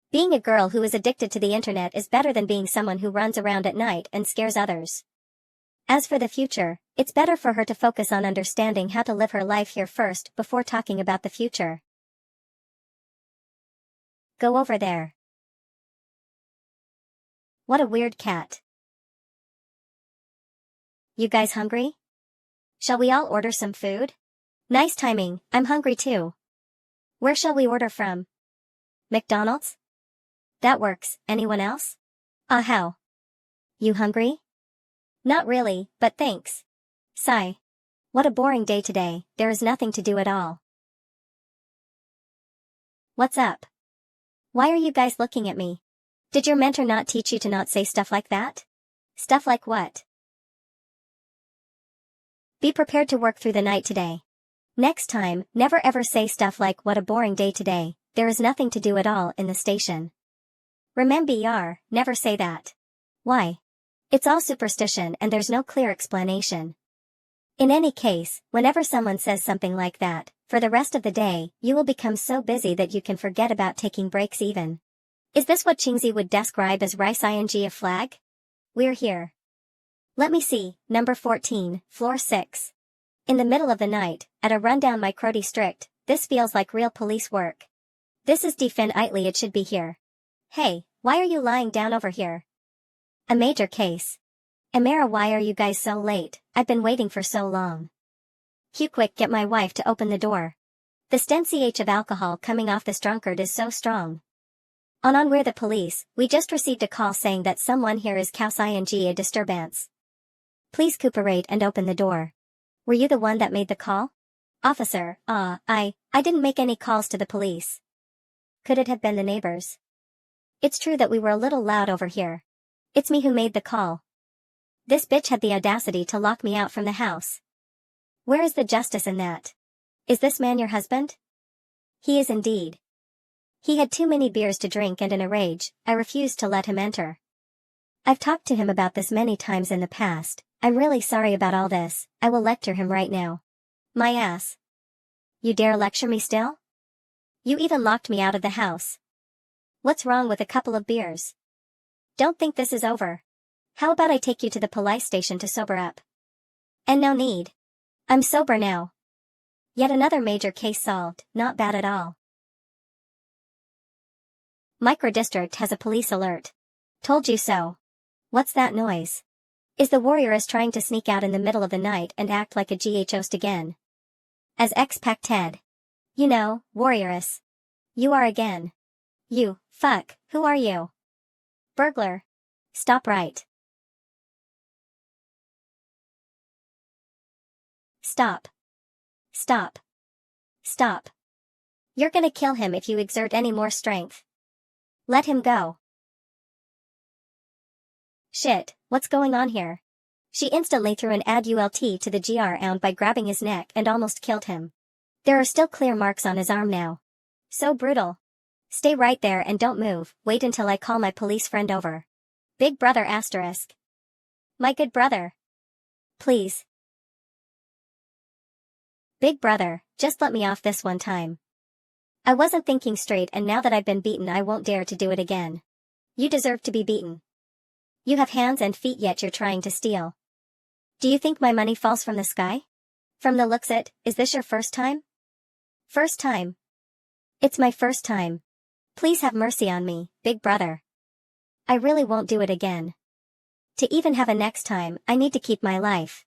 Being a girl who is addicted to the internet is better than being someone who runs around at night and scares others. As for the future, it's better for her to focus on understanding how to live her life here first before talking about the future. Go over there. What a weird cat. You guys hungry? Shall we all order some food? Nice timing, I'm hungry too. Where shall we order from? McDonald's? That works, anyone else? How? You hungry? Not really, but thanks. Sigh. What a boring day today, there is nothing to do at all. What's up? Why are you guys looking at me? Did your mentor not teach you to not say stuff like that? Stuff like what? Be prepared to work through the night today. Next time, never ever say stuff like what a boring day today, there is nothing to do at all in the station. Remember, never say that. Why? It's all superstition and there's no clear explanation. In any case, whenever someone says something like that, for the rest of the day, you will become so busy that you can forget about taking breaks even. Is this what Qingzi would describe as rice ing a flag? We're here. Let me see, number 14, floor 6. In the middle of the night, at a rundown micro district, this feels like real police work. This is definitely it should be here. Hey, why are you lying down over here? A major case. Amara, why are you guys so late? I've been waiting for so long. Quick, get my wife to open the door. The stench of alcohol coming off this drunkard is so strong. We're the police, we just received a call saying that someone here is causing a disturbance. Please cooperate and open the door. Were you the one that made the call? Officer, I didn't make any calls to the police. Could it have been the neighbors? It's true that we were a little loud over here. It's me who made the call. This bitch had the audacity to lock me out from the house. Where is the justice in that? Is this man your husband? He is indeed. He had too many beers to drink and in a rage, I refused to let him enter. I've talked to him about this many times in the past. I'm really sorry about all this, I will lecture him right now. My ass. You dare lecture me still? You even locked me out of the house. What's wrong with a couple of beers? Don't think this is over. How about I take you to the police station to sober up? And no need. I'm sober now. Yet another major case solved, not bad at all. Microdistrict has a police alert. Told you so. What's that noise? Is the warrioress trying to sneak out in the middle of the night and act like a ghost again? As expected. You know, warrioress. You are again. You, fuck, who are you? Burglar. Stop right. Stop. Stop. Stop. You're gonna kill him if you exert any more strength. Let him go. Shit, what's going on here? She instantly threw an adult to the ground by grabbing his neck and almost killed him. There are still clear marks on his arm now. So brutal. Stay right there and don't move, wait until I call my police friend over. Big brother asterisk. My good brother. Please. Big brother, just let me off this one time. I wasn't thinking straight and now that I've been beaten I won't dare to do it again. You deserve to be beaten. You have hands and feet yet you're trying to steal. Do you think my money falls from the sky? From the looks it, is this your first time? First time. It's my first time. Please have mercy on me, big brother. I really won't do it again. To even have a next time, I need to keep my life.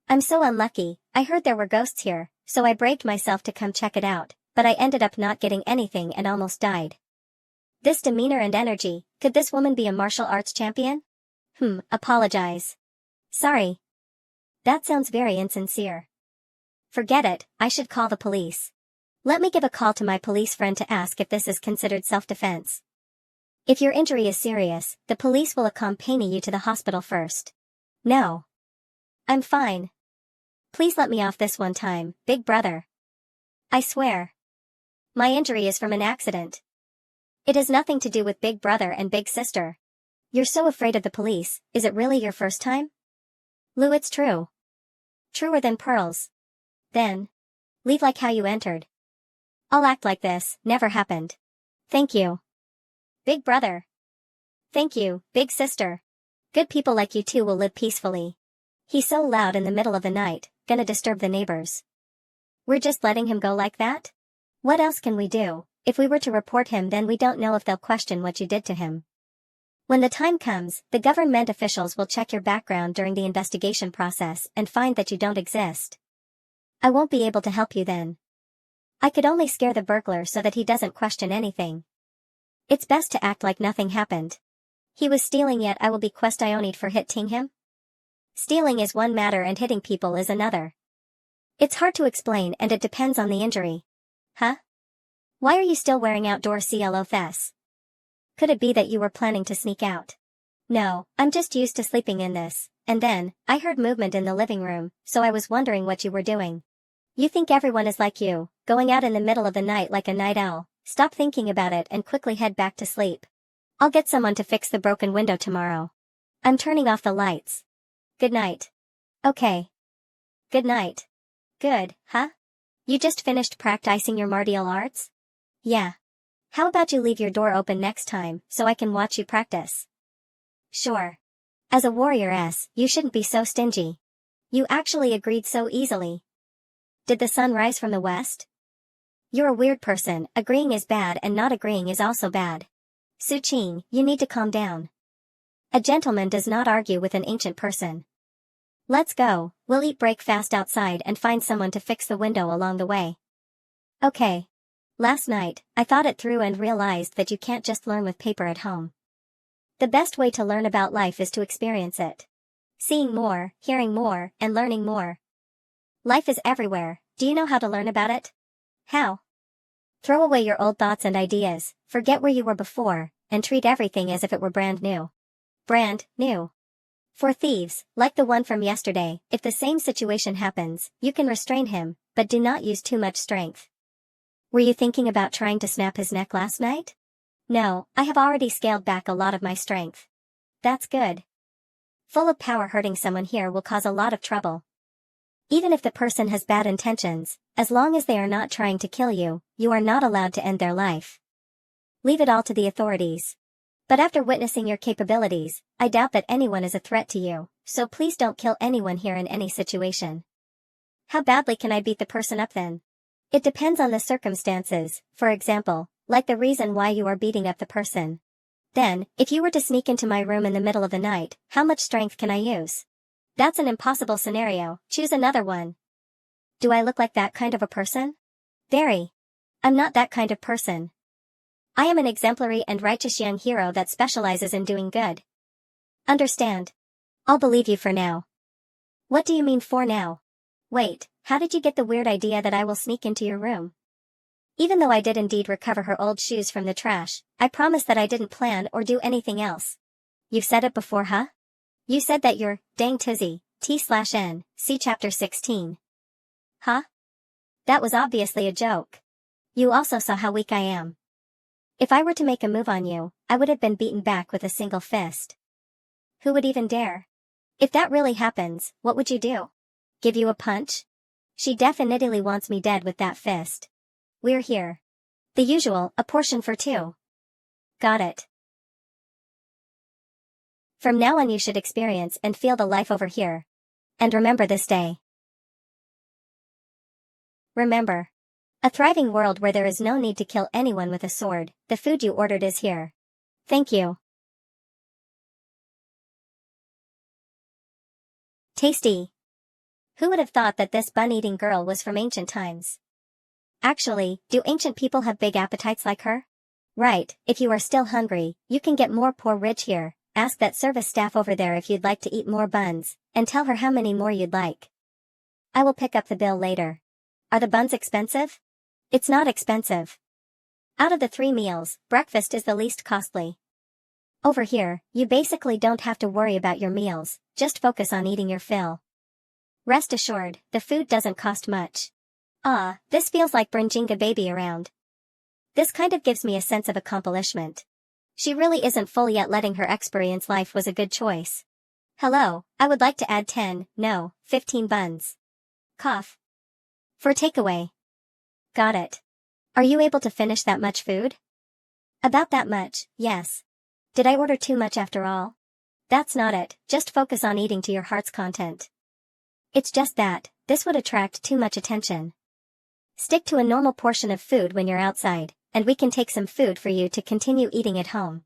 I'm so unlucky, I heard there were ghosts here, so I braved myself to come check it out, but I ended up not getting anything and almost died. This demeanor and energy, could this woman be a martial arts champion? Apologize. Sorry. That sounds very insincere. Forget it, I should call the police. Let me give a call to my police friend to ask if this is considered self-defense. If your injury is serious, the police will accompany you to the hospital first. No. I'm fine. Please let me off this one time, big brother. I swear. My injury is from an accident. It has nothing to do with big brother and big sister. You're so afraid of the police, is it really your first time? Lou, it's true. Truer than pearls. Then. Leave like how you entered. I'll act like this, never happened. Thank you. Big brother. Thank you, big sister. Good people like you two will live peacefully. He's so loud in the middle of the night, gonna disturb the neighbors. We're just letting him go like that? What else can we do? If we were to report him then we don't know if they'll question what you did to him. When the time comes, the government officials will check your background during the investigation process and find that you don't exist. I won't be able to help you then. I could only scare the burglar so that he doesn't question anything. It's best to act like nothing happened. He was stealing yet I will be questioned for hitting him? Stealing is one matter and hitting people is another. It's hard to explain and it depends on the injury. Huh? Why are you still wearing outdoor clothes? Could it be that you were planning to sneak out? No, I'm just used to sleeping in this, and then, I heard movement in the living room, so I was wondering what you were doing. You think everyone is like you, going out in the middle of the night like a night owl. Stop thinking about it and quickly head back to sleep. I'll get someone to fix the broken window tomorrow. I'm turning off the lights. Good night. Okay. Good night. Good, huh? You just finished practicing your martial arts? Yeah. How about you leave your door open next time, so I can watch you practice? Sure. As a warrioress, you shouldn't be so stingy. You actually agreed so easily. Did the sun rise from the west? You're a weird person, agreeing is bad and not agreeing is also bad. Su-Ching, you need to calm down. A gentleman does not argue with an ancient person. Let's go, we'll eat breakfast outside and find someone to fix the window along the way. Okay. Last night, I thought it through and realized that you can't just learn with paper at home. The best way to learn about life is to experience it. Seeing more, hearing more, and learning more. Life is everywhere, do you know how to learn about it? How? Throw away your old thoughts and ideas, forget where you were before, and treat everything as if it were brand new. Brand new. For thieves, like the one from yesterday, if the same situation happens, you can restrain him, but do not use too much strength. Were you thinking about trying to snap his neck last night? No, I have already scaled back a lot of my strength. That's good. Full of power, hurting someone here will cause a lot of trouble. Even if the person has bad intentions, as long as they are not trying to kill you, you are not allowed to end their life. Leave it all to the authorities. But after witnessing your capabilities, I doubt that anyone is a threat to you, so please don't kill anyone here in any situation. How badly can I beat the person up then? It depends on the circumstances, for example, like the reason why you are beating up the person. Then, if you were to sneak into my room in the middle of the night, how much strength can I use? That's an impossible scenario, choose another one. Do I look like that kind of a person? Very. I'm not that kind of person. I am an exemplary and righteous young hero that specializes in doing good. Understand. I'll believe you for now. What do you mean for now? Wait, how did you get the weird idea that I will sneak into your room? Even though I did indeed recover her old shoes from the trash, I promise that I didn't plan or do anything else. You've said it before, huh? You said that you're, dang tizzy, T/N, see chapter 16. Huh? That was obviously a joke. You also saw how weak I am. If I were to make a move on you, I would have been beaten back with a single fist. Who would even dare? If that really happens, what would you do? Give you a punch? She definitely wants me dead with that fist. We're here. The usual, a portion for two. Got it. From now on you should experience and feel the life over here. And remember this day. Remember. A thriving world where there is no need to kill anyone with a sword, the food you ordered is here. Thank you. Tasty. Who would have thought that this bun-eating girl was from ancient times? Actually, do ancient people have big appetites like her? Right, if you are still hungry, you can get more porridge here, ask that service staff over there if you'd like to eat more buns, and tell her how many more you'd like. I will pick up the bill later. Are the buns expensive? It's not expensive. Out of the 3 meals, breakfast is the least costly. Over here, you basically don't have to worry about your meals, just focus on eating your fill. Rest assured, the food doesn't cost much. Ah, this feels like bringing a baby around. This kind of gives me a sense of accomplishment. She really isn't full yet, letting her experience life was a good choice. Hello, I would like to add 10, no, 15 buns. Cough. For takeaway. Got it. Are you able to finish that much food? About that much, yes. Did I order too much after all? That's not it, just focus on eating to your heart's content. It's just that, this would attract too much attention. Stick to a normal portion of food when you're outside, and we can take some food for you to continue eating at home.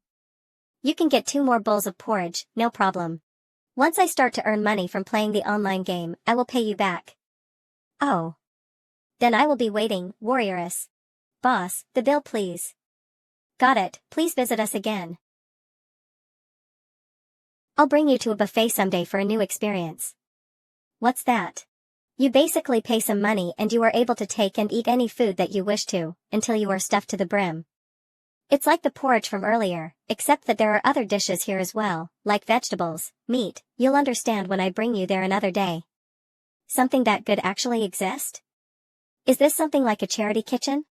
You can get 2 more bowls of porridge, no problem. Once I start to earn money from playing the online game, I will pay you back. Oh. Then I will be waiting, warrioress. Boss, the bill please. Got it, please visit us again. I'll bring you to a buffet someday for a new experience. What's that? You basically pay some money and you are able to take and eat any food that you wish to, until you are stuffed to the brim. It's like the porridge from earlier, except that there are other dishes here as well, like vegetables, meat. You'll understand when I bring you there another day. Something that good actually exist? Is this something like a charity kitchen?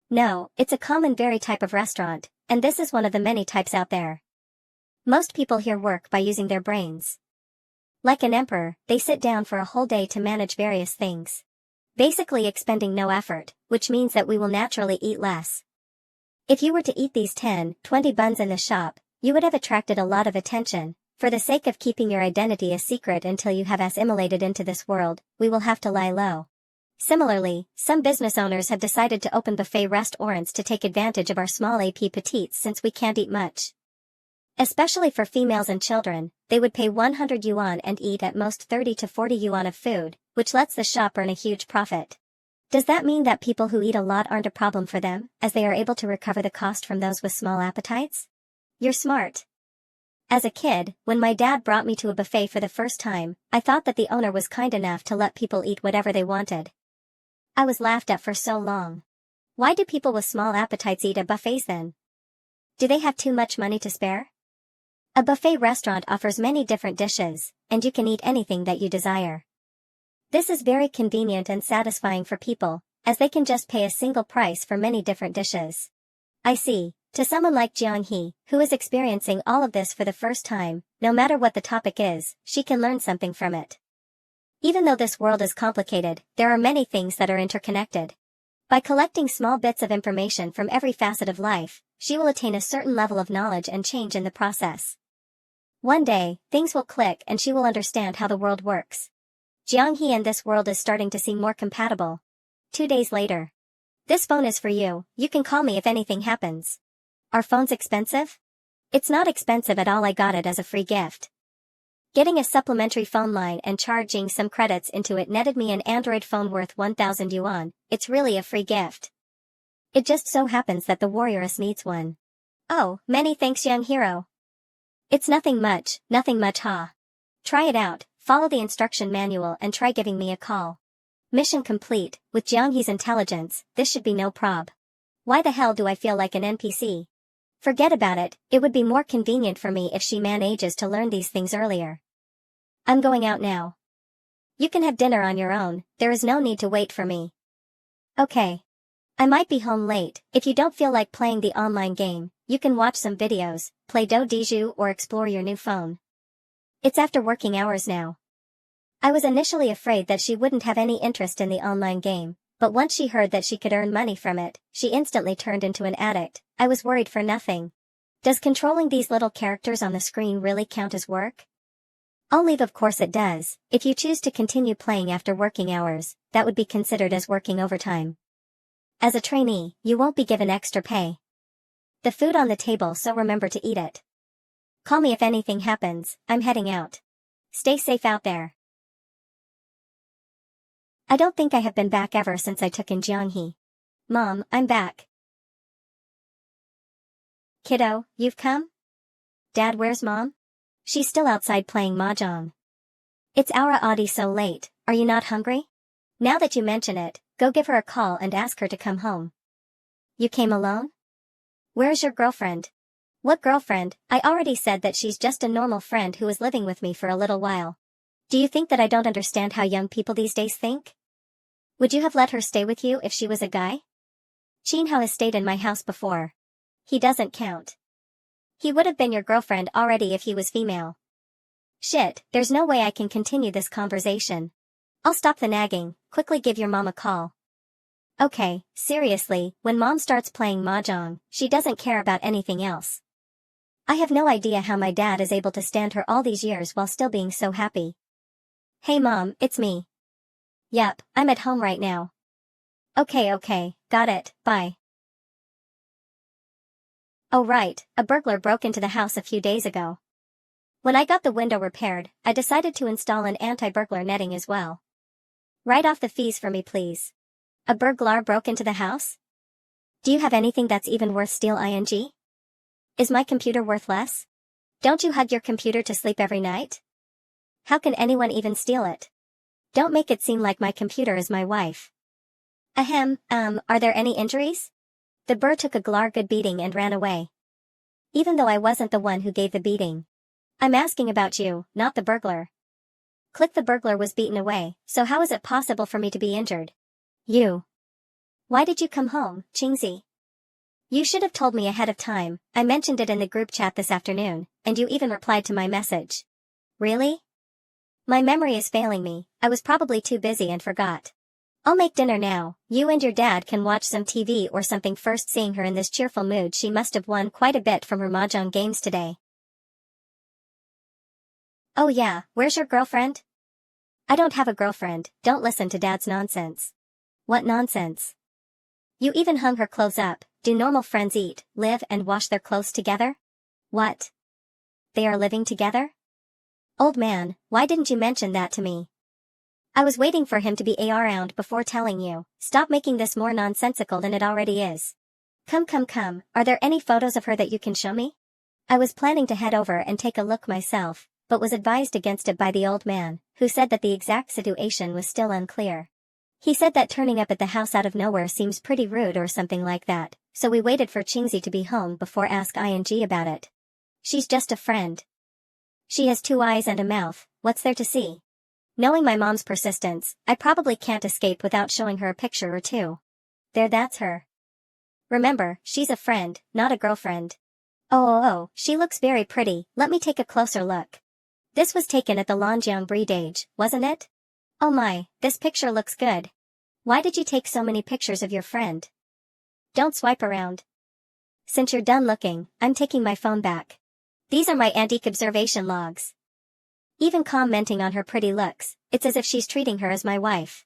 No, it's a common very type of restaurant, and this is one of the many types out there. Most people here work by using their brains. Like an emperor, they sit down for a whole day to manage various things. Basically expending no effort, which means that we will naturally eat less. If you were to eat these 10, 20 buns in the shop, you would have attracted a lot of attention. For the sake of keeping your identity a secret until you have assimilated into this world, we will have to lie low. Similarly, some business owners have decided to open buffet restaurants to take advantage of our small AP petites since we can't eat much. Especially for females and children, they would pay 100 yuan and eat at most 30 to 40 yuan of food, which lets the shop earn a huge profit. Does that mean that people who eat a lot aren't a problem for them, as they are able to recover the cost from those with small appetites? You're smart. As a kid, when my dad brought me to a buffet for the first time, I thought that the owner was kind enough to let people eat whatever they wanted. I was laughed at for so long. Why do people with small appetites eat at buffets then? Do they have too much money to spare? A buffet restaurant offers many different dishes, and you can eat anything that you desire. This is very convenient and satisfying for people, as they can just pay a single price for many different dishes. I see. To someone like Jiang He, who is experiencing all of this for the first time, no matter what the topic is, she can learn something from it. Even though this world is complicated, there are many things that are interconnected. By collecting small bits of information from every facet of life, she will attain a certain level of knowledge and change in the process. One day, things will click and she will understand how the world works. Jiang He and this world is starting to seem more compatible. 2 days later. This phone is for you, you can call me if anything happens. Are phones expensive? It's not expensive at all, I got it as a free gift. Getting a supplementary phone line and charging some credits into it netted me an Android phone worth 1,000 yuan, it's really a free gift. It just so happens that the warrioress needs one. Oh, many thanks young hero. It's nothing much ha. Try it out, follow the instruction manual and try giving me a call. Mission complete. With Jiang He's intelligence, this should be no prob. Why the hell do I feel like an NPC? Forget about it, it would be more convenient for me if she manages to learn these things earlier. I'm going out now. You can have dinner on your own, there is no need to wait for me. Okay. I might be home late. If you don't feel like playing the online game, you can watch some videos, play Do Diju or explore your new phone. It's after working hours now. I was initially afraid that she wouldn't have any interest in the online game, but once she heard that she could earn money from it, she instantly turned into an addict. I was worried for nothing. Does controlling these little characters on the screen really count as work? I'll leave, of course it does. If you choose to continue playing after working hours, that would be considered as working overtime. As a trainee, you won't be given extra pay. The food on the table, so remember to eat it. Call me if anything happens, I'm heading out. Stay safe out there. I don't think I have been back ever since I took in Jianghe. Mom, I'm back. Kiddo, you've come? Dad, where's Mom? She's still outside playing mahjong. It's already so late, are you not hungry? Now that you mention it, go give her a call and ask her to come home. You came alone? Where's your girlfriend? What girlfriend? I already said that she's just a normal friend who is living with me for a little while. Do you think that I don't understand how young people these days think? Would you have let her stay with you if she was a guy? Qin Hao has stayed in my house before. He doesn't count. He would have been your girlfriend already if he was female. Shit, there's no way I can continue this conversation. I'll stop the nagging, quickly give your mom a call. Okay, seriously, when Mom starts playing mahjong, she doesn't care about anything else. I have no idea how my dad is able to stand her all these years while still being so happy. Hey Mom, it's me. Yep, I'm at home right now. Okay, got it, bye. Oh right, a burglar broke into the house a few days ago. When I got the window repaired, I decided to install an anti-burglar netting as well. Write off the fees for me please. A burglar broke into the house? Do you have anything that's even worth steal ing? Is my computer worth less? Don't you hug your computer to sleep every night? How can anyone even steal it? Don't make it seem like my computer is my wife. Ahem, are there any injuries? The burr took a good beating and ran away. Even though I wasn't the one who gave the beating. I'm asking about you, not the burglar. Click, the burglar was beaten away, so how is it possible for me to be injured? You. Why did you come home, Qingzi? You should have told me ahead of time. I mentioned it in the group chat this afternoon, and you even replied to my message. Really? My memory is failing me. I was probably too busy and forgot. I'll make dinner now. You and your dad can watch some TV or something first. Seeing her in this cheerful mood, she must have won quite a bit from her mahjong games today. Oh yeah, where's your girlfriend? I don't have a girlfriend. Don't listen to dad's nonsense. What nonsense? You even hung her clothes up. Do normal friends eat, live and wash their clothes together? What? They are living together? Old man, why didn't you mention that to me? I was waiting for him to be around before telling you. Stop making this more nonsensical than it already is. Come, are there any photos of her that you can show me? I was planning to head over and take a look myself, but was advised against it by the old man, who said that the exact situation was still unclear. He said that turning up at the house out of nowhere seems pretty rude or something like that, so we waited for Chingzi to be home before ask ing about it. She's just a friend. She has 2 eyes and a mouth, what's there to see? Knowing my mom's persistence, I probably can't escape without showing her a picture or two. There, that's her. Remember, she's a friend, not a girlfriend. Oh, she looks very pretty. Let me take a closer look. This was taken at the Lanjiang Bridge, wasn't it? Oh my, this picture looks good. Why did you take so many pictures of your friend? Don't swipe around. Since you're done looking, I'm taking my phone back. These are my antique observation logs. Even commenting on her pretty looks, it's as if she's treating her as my wife.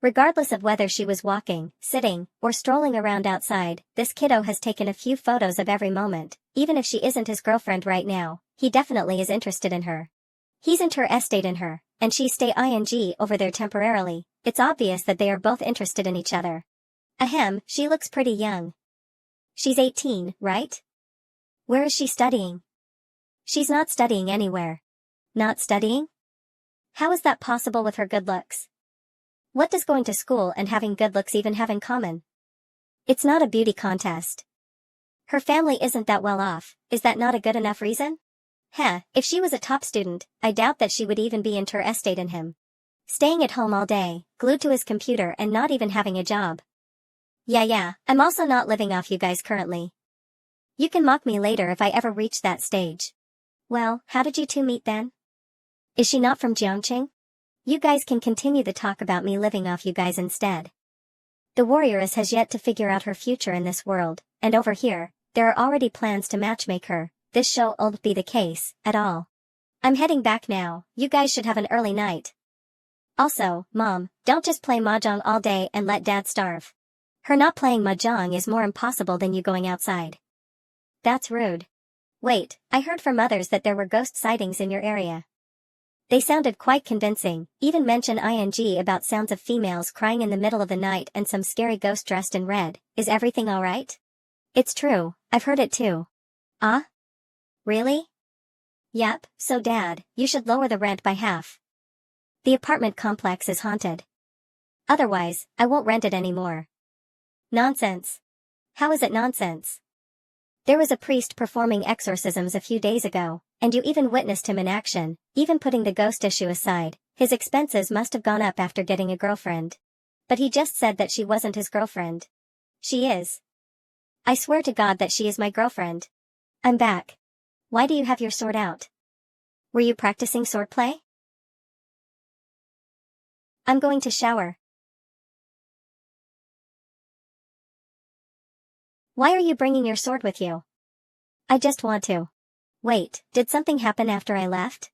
Regardless of whether she was walking, sitting, or strolling around outside, this kiddo has taken a few photos of every moment. Even if she isn't his girlfriend right now, he definitely is interested in her. He's interested in her, and she stay ing over there temporarily. It's obvious that they are both interested in each other. Ahem, she looks pretty young. She's 18, right? Where is she studying? She's not studying anywhere. Not studying? How is that possible with her good looks? What does going to school and having good looks even have in common? It's not a beauty contest. Her family isn't that well off. Is that not a good enough reason? If she was a top student, I doubt that she would even be interested in him. Staying at home all day, glued to his computer and not even having a job. Yeah, I'm also not living off you guys currently. You can mock me later if I ever reach that stage. Well, how did you two meet then? Is she not from Jiangqing? You guys can continue the talk about me living off you guys instead. The warrioress has yet to figure out her future in this world, and over here, there are already plans to matchmake her. This show won't be the case, at all. I'm heading back now. You guys should have an early night. Also, Mom, don't just play mahjong all day and let Dad starve. Her not playing mahjong is more impossible than you going outside. That's rude. Wait, I heard from others that there were ghost sightings in your area. They sounded quite convincing, even mention ing about sounds of females crying in the middle of the night and some scary ghost dressed in red. Is everything alright? It's true, I've heard it too. Ah? Really? Yep, so Dad, you should lower the rent by half. The apartment complex is haunted. Otherwise, I won't rent it anymore. Nonsense. How is it nonsense? There was a priest performing exorcisms a few days ago, and you even witnessed him in action. Even putting the ghost issue aside, his expenses must have gone up after getting a girlfriend. But he just said that she wasn't his girlfriend. She is. I swear to God that she is my girlfriend. I'm back. Why do you have your sword out? Were you practicing swordplay? I'm going to shower. Why are you bringing your sword with you? I just want to. Wait, did something happen after I left?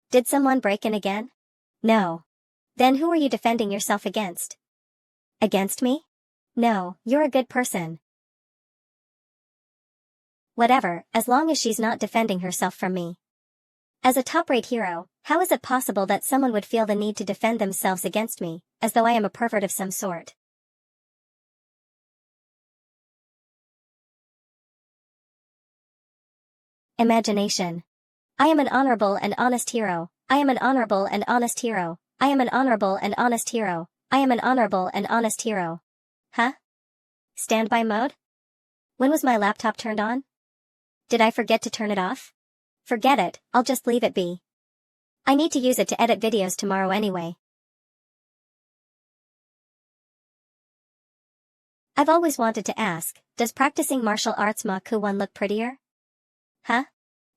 Did someone break in again? No. Then who are you defending yourself against? Against me? No, you're a good person. Whatever, as long as she's not defending herself from me. As a top-rate hero, how is it possible that someone would feel the need to defend themselves against me, as though I am a pervert of some sort? Imagination. I am an honorable and honest hero. I am an honorable and honest hero. I am an honorable and honest hero. I am an honorable and honest hero. Huh? Standby mode? When was my laptop turned on? Did I forget to turn it off? Forget it, I'll just leave it be. I need to use it to edit videos tomorrow anyway. I've always wanted to ask, does practicing martial arts one look prettier? Huh?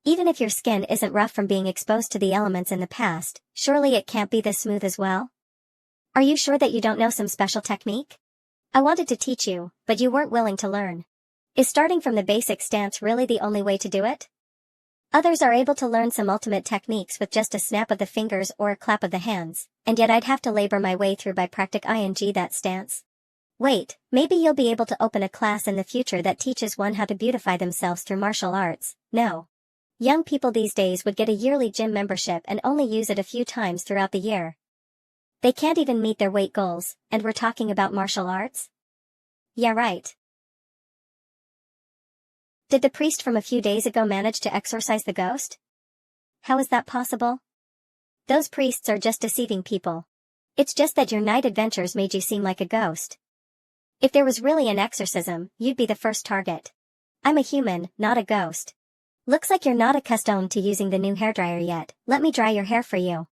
Even if your skin isn't rough from being exposed to the elements in the past, surely it can't be this smooth as well? Are you sure that you don't know some special technique? I wanted to teach you, but you weren't willing to learn. Is starting from the basic stance really the only way to do it? Others are able to learn some ultimate techniques with just a snap of the fingers or a clap of the hands, and yet I'd have to labor my way through by practicing that stance. Wait, maybe you'll be able to open a class in the future that teaches one how to beautify themselves through martial arts. No. Young people these days would get a yearly gym membership and only use it a few times throughout the year. They can't even meet their weight goals, and we're talking about martial arts? Yeah, right. Did the priest from a few days ago manage to exorcise the ghost? How is that possible? Those priests are just deceiving people. It's just that your night adventures made you seem like a ghost. If there was really an exorcism, you'd be the first target. I'm a human, not a ghost. Looks like you're not accustomed to using the new hairdryer yet. Let me dry your hair for you.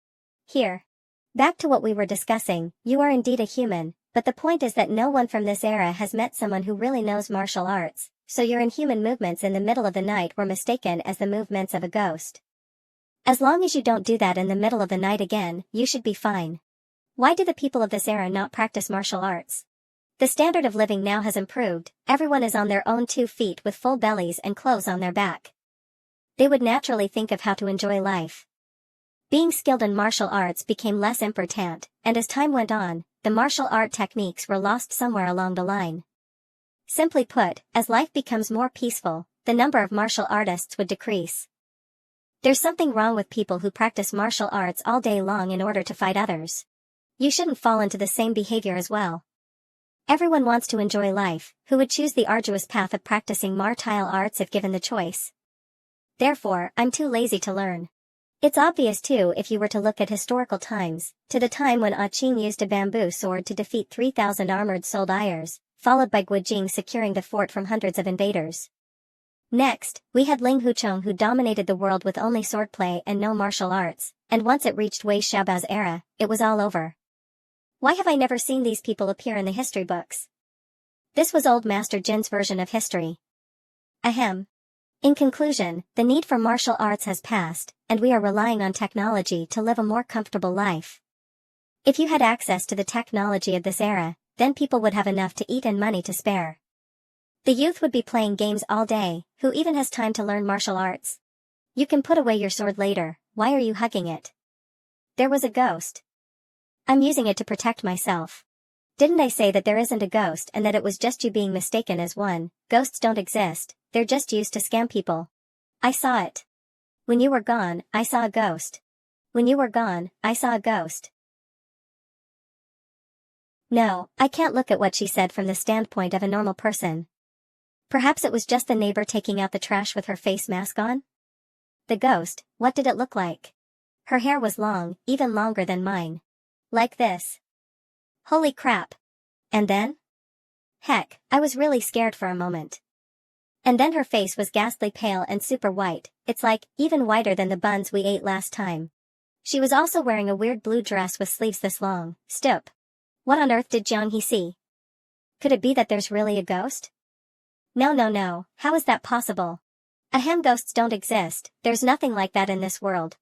Here. Back to what we were discussing, you are indeed a human, but the point is that no one from this era has met someone who really knows martial arts, so your inhuman movements in the middle of the night were mistaken as the movements of a ghost. As long as you don't do that in the middle of the night again, you should be fine. Why do the people of this era not practice martial arts? The standard of living now has improved, everyone is on their own 2 feet with full bellies and clothes on their back. They would naturally think of how to enjoy life. Being skilled in martial arts became less important, and as time went on, the martial art techniques were lost somewhere along the line. Simply put, as life becomes more peaceful, the number of martial artists would decrease. There's something wrong with people who practice martial arts all day long in order to fight others. You shouldn't fall into the same behavior as well. Everyone wants to enjoy life, who would choose the arduous path of practicing martial arts if given the choice. Therefore, I'm too lazy to learn. It's obvious too if you were to look at historical times, to the time when Ah Ching used a bamboo sword to defeat 3,000 armored soldiers, followed by Guojing securing the fort from hundreds of invaders. Next, we had Ling Huchong who dominated the world with only swordplay and no martial arts, and once it reached Wei Xiaobao's era, it was all over. Why have I never seen these people appear in the history books? This was old Master Jin's version of history. Ahem. In conclusion, the need for martial arts has passed, and we are relying on technology to live a more comfortable life. If you had access to the technology of this era, then people would have enough to eat and money to spare. The youth would be playing games all day, who even has time to learn martial arts? You can put away your sword later, why are you hugging it? There was a ghost. I'm using it to protect myself. Didn't I say that there isn't a ghost and that it was just you being mistaken as one? Ghosts don't exist, they're just used to scam people. I saw it. When you were gone, I saw a ghost. When you were gone, I saw a ghost. No, I can't look at what she said from the standpoint of a normal person. Perhaps it was just the neighbor taking out the trash with her face mask on? The ghost, what did it look like? Her hair was long, even longer than mine. Like this. Holy crap. And then? Heck, I was really scared for a moment. And then her face was ghastly pale and super white, it's like, even whiter than the buns we ate last time. She was also wearing a weird blue dress with sleeves this long. Stoop. What on earth did Jiang He see? Could it be that there's really a ghost? No, how is that possible? Ahem, ghosts don't exist, there's nothing like that in this world.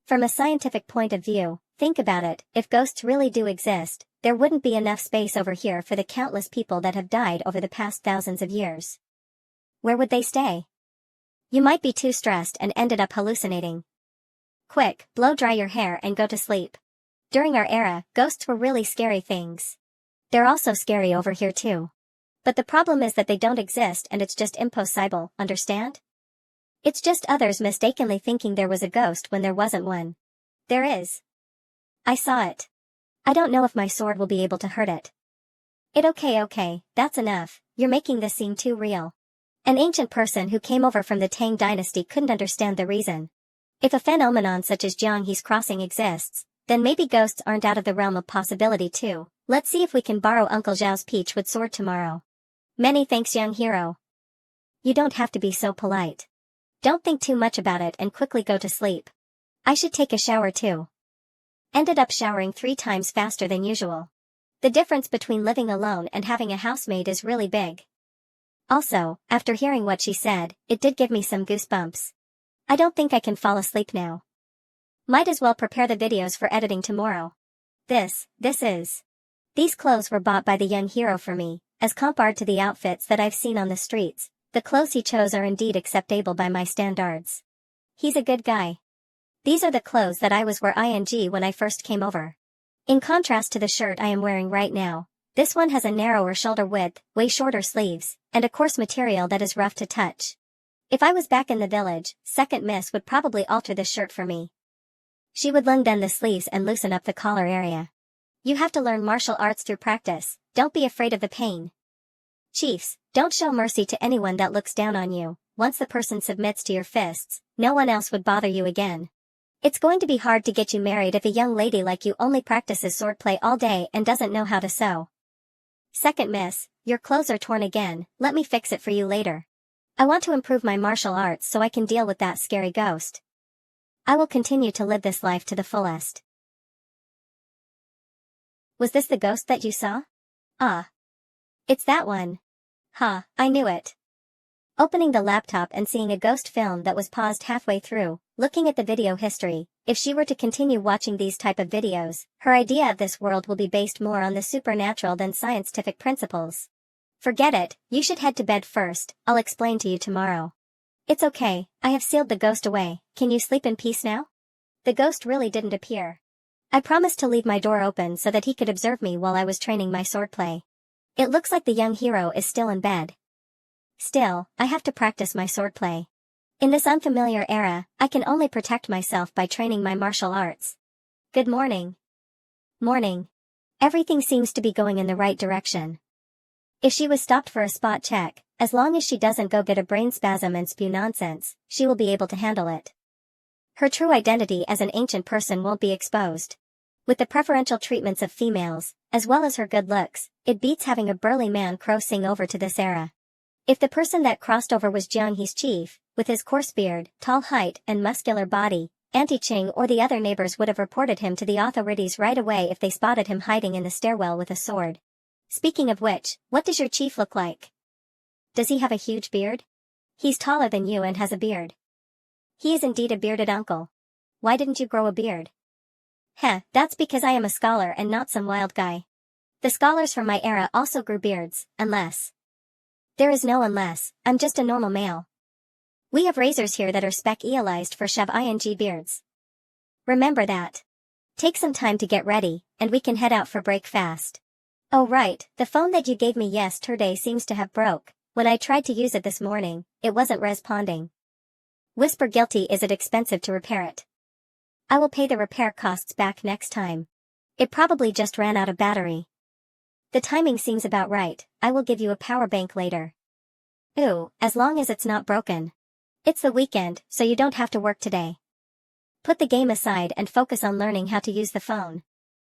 From a scientific point of view, think about it, if ghosts really do exist, there wouldn't be enough space over here for the countless people that have died over the past thousands of years. Where would they stay? You might be too stressed and ended up hallucinating. Quick, blow dry your hair and go to sleep. During our era, ghosts were really scary things. They're also scary over here too. But the problem is that they don't exist and it's just impossible, understand? It's just others mistakenly thinking there was a ghost when there wasn't one. There is. I saw it. I don't know if my sword will be able to hurt it. Okay, that's enough, you're making this seem too real. An ancient person who came over from the Tang dynasty couldn't understand the reason. If a phenomenon such as Jiang He's crossing exists, then maybe ghosts aren't out of the realm of possibility too. Let's see if we can borrow Uncle Zhao's peachwood sword tomorrow. Many thanks, young hero. You don't have to be so polite. Don't think too much about it and quickly go to sleep. I should take a shower too. Ended up showering 3 times faster than usual. The difference between living alone and having a housemate is really big. Also, after hearing what she said, it did give me some goosebumps. I don't think I can fall asleep now. Might as well prepare the videos for editing tomorrow. These clothes were bought by the young hero for me, as compared to the outfits that I've seen on the streets. The clothes he chose are indeed acceptable by my standards. He's a good guy. These are the clothes that I was wearing when I first came over. In contrast to the shirt I am wearing right now, this one has a narrower shoulder width, way shorter sleeves, and a coarse material that is rough to touch. If I was back in the village, second miss would probably alter this shirt for me. She would lengthen the sleeves and loosen up the collar area. You have to learn martial arts through practice, don't be afraid of the pain. Chiefs, don't show mercy to anyone that looks down on you. Once the person submits to your fists, no one else would bother you again. It's going to be hard to get you married if a young lady like you only practices swordplay all day and doesn't know how to sew. Second miss, your clothes are torn again, let me fix it for you later. I want to improve my martial arts so I can deal with that scary ghost. I will continue to live this life to the fullest. Was this the ghost that you saw? Ah. It's that one. I knew it. Opening the laptop and seeing a ghost film that was paused halfway through, looking at the video history, if she were to continue watching these type of videos, her idea of this world will be based more on the supernatural than scientific principles. Forget it, you should head to bed first, I'll explain to you tomorrow. It's okay, I have sealed the ghost away, can you sleep in peace now? The ghost really didn't appear. I promised to leave my door open so that he could observe me while I was training my swordplay. It looks like the young hero is still in bed. Still, I have to practice my swordplay. In this unfamiliar era, I can only protect myself by training my martial arts. Good morning. Morning. Everything seems to be going in the right direction. If she was stopped for a spot check, as long as she doesn't go get a brain spasm and spew nonsense, she will be able to handle it. Her true identity as an ancient person won't be exposed. With the preferential treatments of females, as well as her good looks, it beats having a burly man crossing over to this era. If the person that crossed over was Jiang He's chief, with his coarse beard, tall height and muscular body, Auntie Ching or the other neighbors would have reported him to the authorities right away if they spotted him hiding in the stairwell with a sword. Speaking of which, what does your chief look like? Does he have a huge beard? He's taller than you and has a beard. He is indeed a bearded uncle. Why didn't you grow a beard? That's because I am a scholar and not some wild guy. The scholars from my era also grew beards, unless. There is no unless, I'm just a normal male. We have razors here that are specialized for shave-ing beards. Remember that. Take some time to get ready, and we can head out for break fast. Oh right, the phone that you gave me yesterday seems to have broke. When I tried to use it this morning, it wasn't responding. Whisper guilty, is it expensive to repair it? I will pay the repair costs back next time. It probably just ran out of battery. The timing seems about right, I will give you a power bank later. Ooh, as long as it's not broken. It's the weekend, so you don't have to work today. Put the game aside and focus on learning how to use the phone.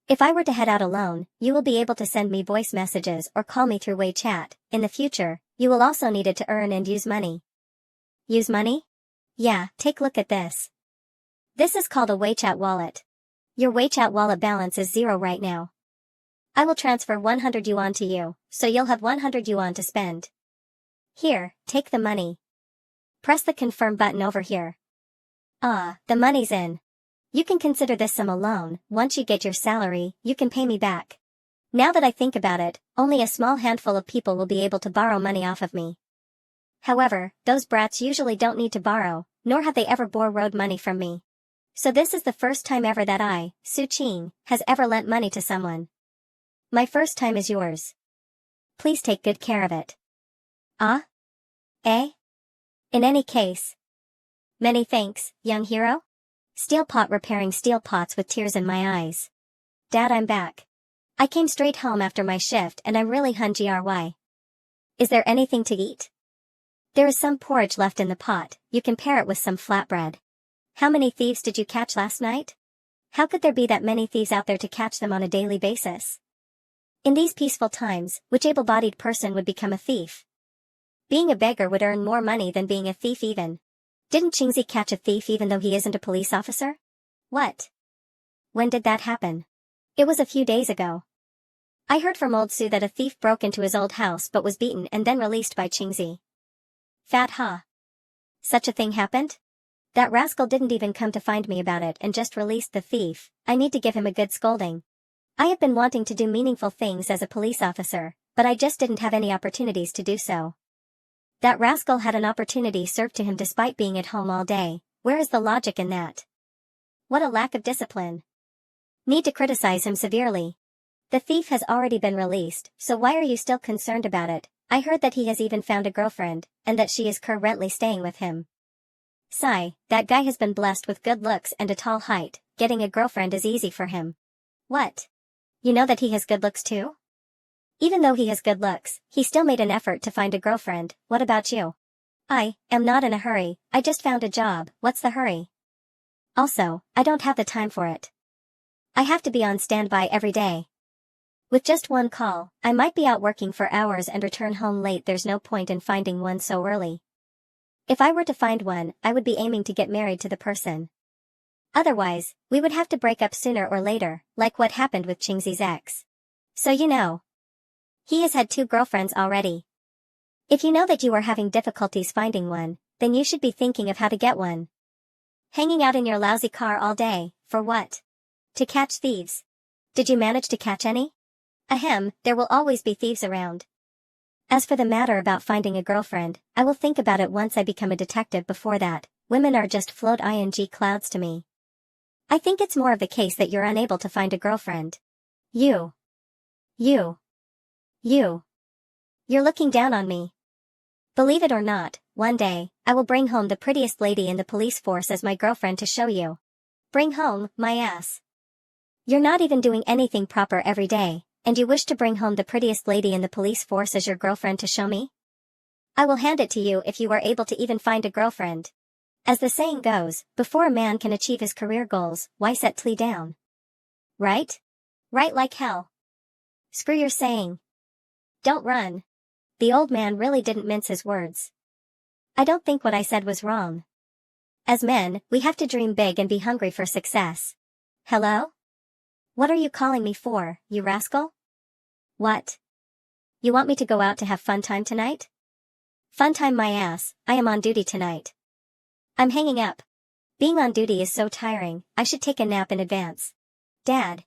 If I were to head out alone, you will be able to send me voice messages or call me through WeChat. In the future, you will also need it to earn and use money. Use money? Yeah, take a look at this. This is called a WeChat wallet. Your WeChat wallet balance is 0 right now. I will transfer 100 yuan to you, so you'll have 100 yuan to spend. Here, take the money. Press the confirm button over here. The money's in. You can consider this sum a loan. Once you get your salary, you can pay me back. Now that I think about it, only a small handful of people will be able to borrow money off of me. However, those brats usually don't need to borrow, nor have they ever borrowed money from me. So this is the first time ever that I, Su Qing, has ever lent money to someone. My first time is yours. Please take good care of it. In any case. Many thanks, young hero. Steel pot repairing steel pots with tears in my eyes. Dad, I'm back. I came straight home after my shift and I'm really hungry. Is there anything to eat? There is some porridge left in the pot, you can pair it with some flatbread. How many thieves did you catch last night? How could there be that many thieves out there to catch them on a daily basis? In these peaceful times, which able-bodied person would become a thief? Being a beggar would earn more money than being a thief even. Didn't Qingzi catch a thief even though he isn't a police officer? What? When did that happen? It was a few days ago. I heard from old Sue that a thief broke into his old house but was beaten and then released by Qingzi. Fat ha. Such a thing happened? That rascal didn't even come to find me about it and just released the thief. I need to give him a good scolding. I have been wanting to do meaningful things as a police officer, but I just didn't have any opportunities to do so. That rascal had an opportunity served to him despite being at home all day. Where is the logic in that? What a lack of discipline. Need to criticize him severely. The thief has already been released, so why are you still concerned about it? I heard that he has even found a girlfriend, and that she is currently staying with him. Sigh, that guy has been blessed with good looks and a tall height. Getting a girlfriend is easy for him. What? You know that he has good looks too? Even though he has good looks, he still made an effort to find a girlfriend. What about you? I am not in a hurry, I just found a job. What's the hurry? Also, I don't have the time for it. I have to be on standby every day. With just one call, I might be out working for hours and return home late. There's no point in finding one so early. If I were to find one, I would be aiming to get married to the person. Otherwise, we would have to break up sooner or later, like what happened with Qingzi's ex. So you know. He has had 2 girlfriends already. If you know that you are having difficulties finding one, then you should be thinking of how to get one. Hanging out in your lousy car all day, for what? To catch thieves. Did you manage to catch any? Ahem, there will always be thieves around. As for the matter about finding a girlfriend, I will think about it once I become a detective. Before that, women are just float ing clouds to me. I think it's more of the case that you're unable to find a girlfriend. You're looking down on me. Believe it or not, one day, I will bring home the prettiest lady in the police force as my girlfriend to show you. Bring home, my ass. You're not even doing anything proper every day, and you wish to bring home the prettiest lady in the police force as your girlfriend to show me? I will hand it to you if you are able to even find a girlfriend. As the saying goes, before a man can achieve his career goals, why settle down? Right? Right like hell. Screw your saying. Don't run. The old man really didn't mince his words. I don't think what I said was wrong. As men, we have to dream big and be hungry for success. Hello? What are you calling me for, you rascal? What? You want me to go out to have fun time tonight? Fun time my ass, I am on duty tonight. I'm hanging up. Being on duty is so tiring, I should take a nap in advance. Dad.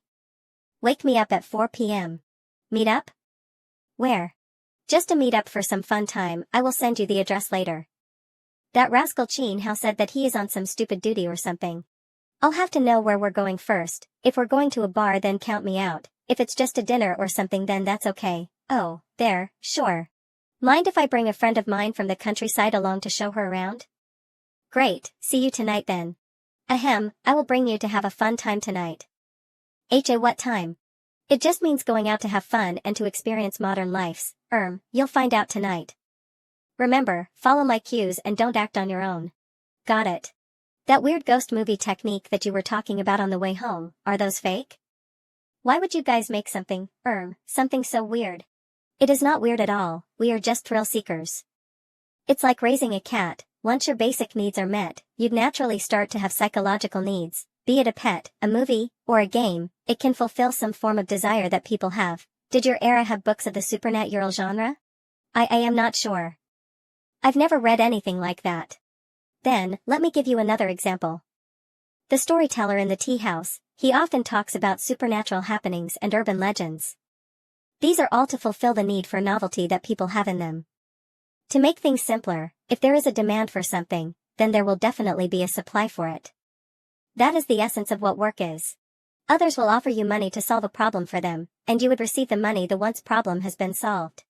Wake me up at 4 p.m. Meet up? Where? Just a meet up for some fun time. I will send you the address later. That rascal Chin Hao said that he is on some stupid duty or something. I'll have to know where we're going first. If we're going to a bar, then count me out. If it's just a dinner or something, then that's okay. Oh, there, sure. Mind if I bring a friend of mine from the countryside along to show her around? Great, see you tonight then. Ahem, I will bring you to have a fun time tonight. What time? It just means going out to have fun and to experience modern lives. You'll find out tonight. Remember, follow my cues and don't act on your own. Got it. That weird ghost movie technique that you were talking about on the way home, are those fake? Why would you guys make something so weird? It is not weird at all, we are just thrill seekers. It's like raising a cat. Once your basic needs are met, you'd naturally start to have psychological needs. Be it a pet, a movie, or a game, it can fulfill some form of desire that people have. Did your era have books of the supernatural genre? I am not sure. I've never read anything like that. Then, let me give you another example. The storyteller in the tea house, he often talks about supernatural happenings and urban legends. These are all to fulfill the need for novelty that people have in them. To make things simpler, if there is a demand for something, then there will definitely be a supply for it. That is the essence of what work is. Others will offer you money to solve a problem for them, and you would receive the money the once problem has been solved.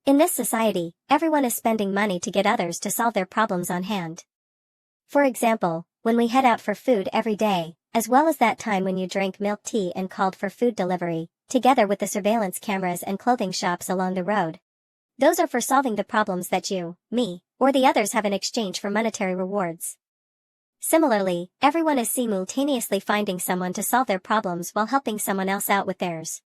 In this society, everyone is spending money to get others to solve their problems on hand. For example, when we head out for food every day, as well as that time when you drank milk tea and called for food delivery, together with the surveillance cameras and clothing shops along the road. Those are for solving the problems that you, me, or the others have in exchange for monetary rewards. Similarly, everyone is simultaneously finding someone to solve their problems while helping someone else out with theirs.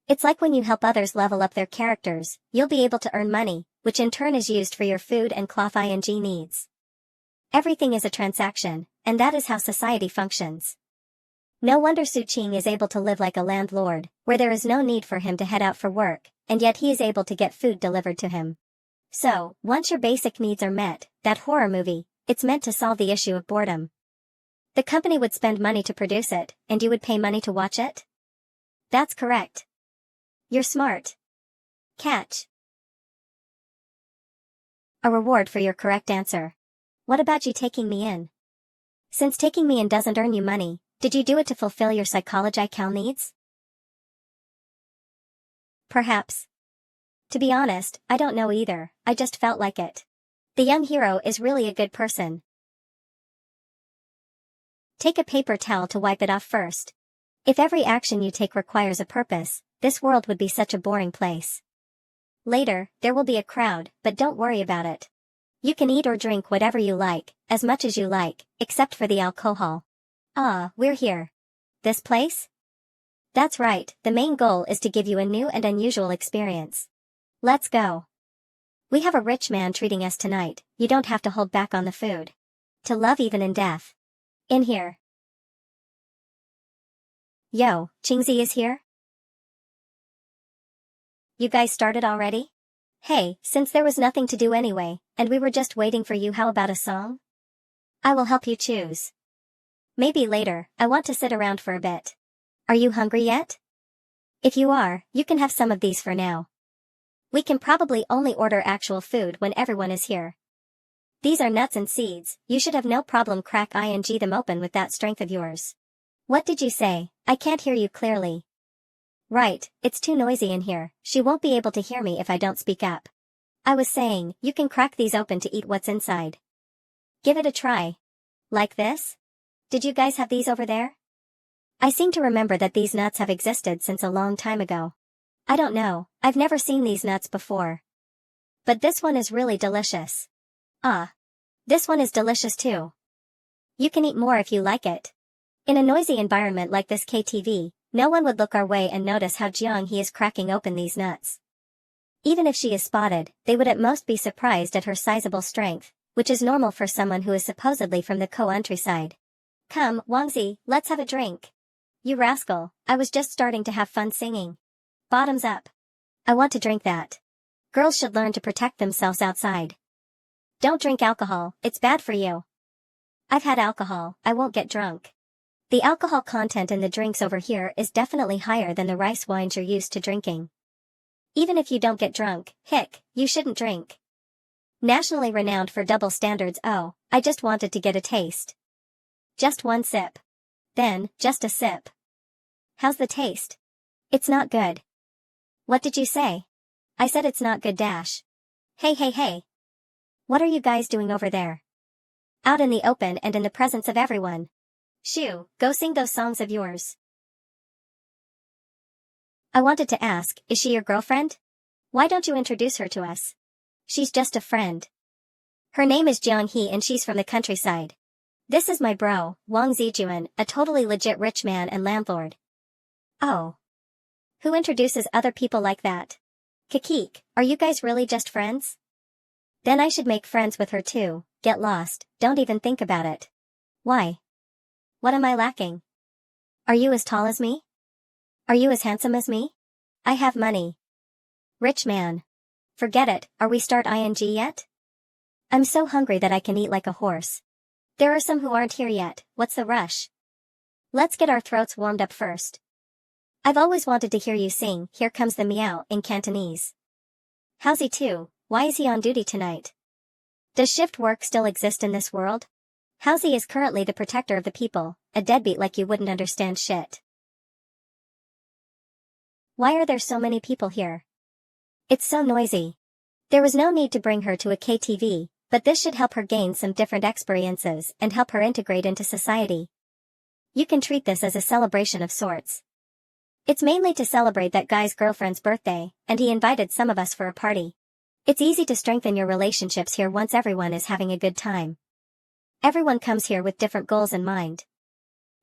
It's like when you help others level up their characters, you'll be able to earn money, which in turn is used for your food and cloth ing needs. Everything is a transaction, and that is how society functions. No wonder Su Qing is able to live like a landlord, where there is no need for him to head out for work, and yet he is able to get food delivered to him. So, once your basic needs are met, that horror movie, it's meant to solve the issue of boredom. The company would spend money to produce it, and you would pay money to watch it? That's correct. You're smart. Catch. A reward for your correct answer. What about you taking me in? Since taking me in doesn't earn you money, did you do it to fulfill your psychological needs? Perhaps. To be honest, I don't know either, I just felt like it. The young hero is really a good person. Take a paper towel to wipe it off first. If every action you take requires a purpose, this world would be such a boring place. Later, there will be a crowd, but don't worry about it. You can eat or drink whatever you like, as much as you like, except for the alcohol. Ah, we're here. This place? That's right, the main goal is to give you a new and unusual experience. Let's go. We have a rich man treating us tonight, you don't have to hold back on the food. To love even in death. In here. Yo, Qingzi is here? You guys started already? Hey, since there was nothing to do anyway, and we were just waiting for you, how about a song? I will help you choose. Maybe later, I want to sit around for a bit. Are you hungry yet? If you are, you can have some of these for now. We can probably only order actual food when everyone is here. These are nuts and seeds, you should have no problem crack them open with that strength of yours. What did you say? I can't hear you clearly. Right, it's too noisy in here, she won't be able to hear me if I don't speak up. I was saying, you can crack these open to eat what's inside. Give it a try. Like this? Did you guys have these over there? I seem to remember that these nuts have existed since a long time ago. I don't know, I've never seen these nuts before. But this one is really delicious. Ah. This one is delicious too. You can eat more if you like it. In a noisy environment like this KTV, no one would look our way and notice how Jiang he is cracking open these nuts. Even if she is spotted, they would at most be surprised at her sizable strength, which is normal for someone who is supposedly from the countryside. Come, Wangzi, let's have a drink. You rascal, I was just starting to have fun singing. Bottoms up. I want to drink that. Girls should learn to protect themselves outside. Don't drink alcohol, it's bad for you. I've had alcohol, I won't get drunk. The alcohol content in the drinks over here is definitely higher than the rice wines you're used to drinking. Even if you don't get drunk, you shouldn't drink. Nationally renowned for double standards. Oh, I just wanted to get a taste. Just one sip. Then, just a sip. How's the taste? It's not good. What did you say? I said it's not good dash. Hey. What are you guys doing over there? Out in the open and in the presence of everyone. Shoo, go sing those songs of yours. I wanted to ask, is she your girlfriend? Why don't you introduce her to us? She's just a friend. Her name is Jiang He and she's from the countryside. This is my bro, Wang Zijuan, a totally legit rich man and landlord. Oh. Who introduces other people like that? Kakik, are you guys really just friends? Then I should make friends with her too, get lost, don't even think about it. Why? What am I lacking? Are you as tall as me? Are you as handsome as me? I have money. Rich man. Forget it, are we start ing yet? I'm so hungry that I can eat like a horse. There are some who aren't here yet, what's the rush? Let's get our throats warmed up first. I've always wanted to hear you sing Here Comes the Meow in Cantonese. How's he too? Why is he on duty tonight? Does shift work still exist in this world? Howsy is currently the protector of the people, a deadbeat like you wouldn't understand shit. Why are there so many people here? It's so noisy. There was no need to bring her to a KTV, but this should help her gain some different experiences and help her integrate into society. You can treat this as a celebration of sorts. It's mainly to celebrate that guy's girlfriend's birthday, and he invited some of us for a party. It's easy to strengthen your relationships here once everyone is having a good time. Everyone comes here with different goals in mind.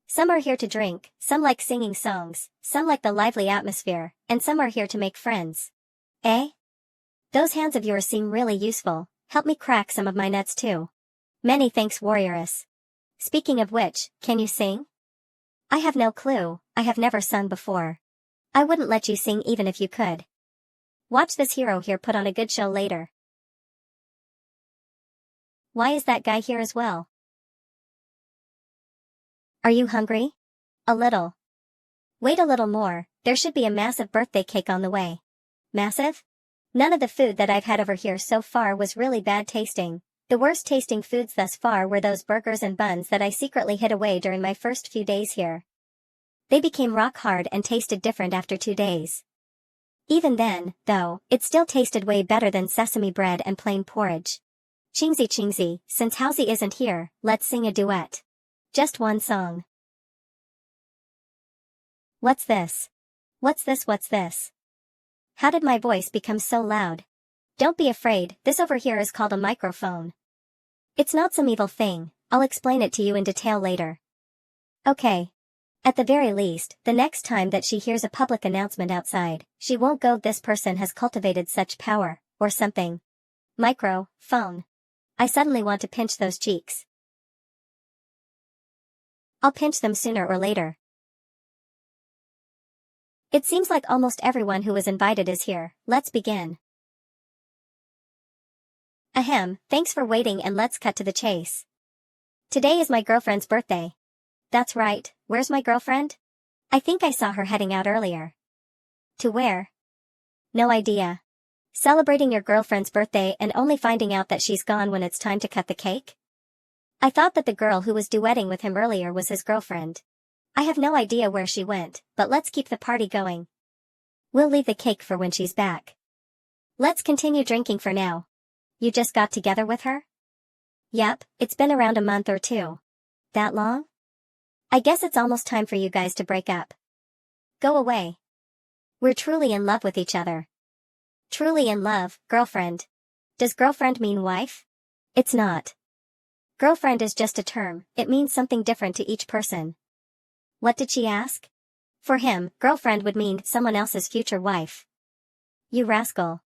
Some are here to drink, some like singing songs, some like the lively atmosphere, and some are here to make friends. Eh? Those hands of yours seem really useful, help me crack some of my nuts too. Many thanks, Warrioress. Speaking of which, can you sing? I have no clue, I have never sung before. I wouldn't let you sing even if you could. Watch this hero here put on a good show later. Why is that guy here as well? Are you hungry? A little. Wait a little more, there should be a massive birthday cake on the way. Massive? None of the food that I've had over here so far was really bad tasting. The worst tasting foods thus far were those burgers and buns that I secretly hid away during my first few days here. They became rock hard and tasted different after 2 days. Even then, though, it still tasted way better than sesame bread and plain porridge. Chingsy, since Halsey isn't here, let's sing a duet. Just one song. What's this? What's this? How did my voice become so loud? Don't be afraid, this over here is called a microphone. It's not some evil thing, I'll explain it to you in detail later. Okay. At the very least, the next time that she hears a public announcement outside, she won't go "this person has cultivated such power," or something. Phone. I suddenly want to pinch those cheeks. I'll pinch them sooner or later. It seems like almost everyone who was invited is here, let's begin. Ahem, thanks for waiting and let's cut to the chase. Today is my girlfriend's birthday. That's right, where's my girlfriend? I think I saw her heading out earlier. To where? No idea. Celebrating your girlfriend's birthday and only finding out that she's gone when it's time to cut the cake? I thought that the girl who was duetting with him earlier was his girlfriend. I have no idea where she went, but let's keep the party going. We'll leave the cake for when she's back. Let's continue drinking for now. You just got together with her? Yep, it's been around a month or 2. That long? I guess it's almost time for you guys to break up. Go away. We're truly in love with each other. Truly in love, girlfriend. Does girlfriend mean wife? It's not. Girlfriend is just a term, it means something different to each person. What did she ask? For him, girlfriend would mean someone else's future wife. You rascal.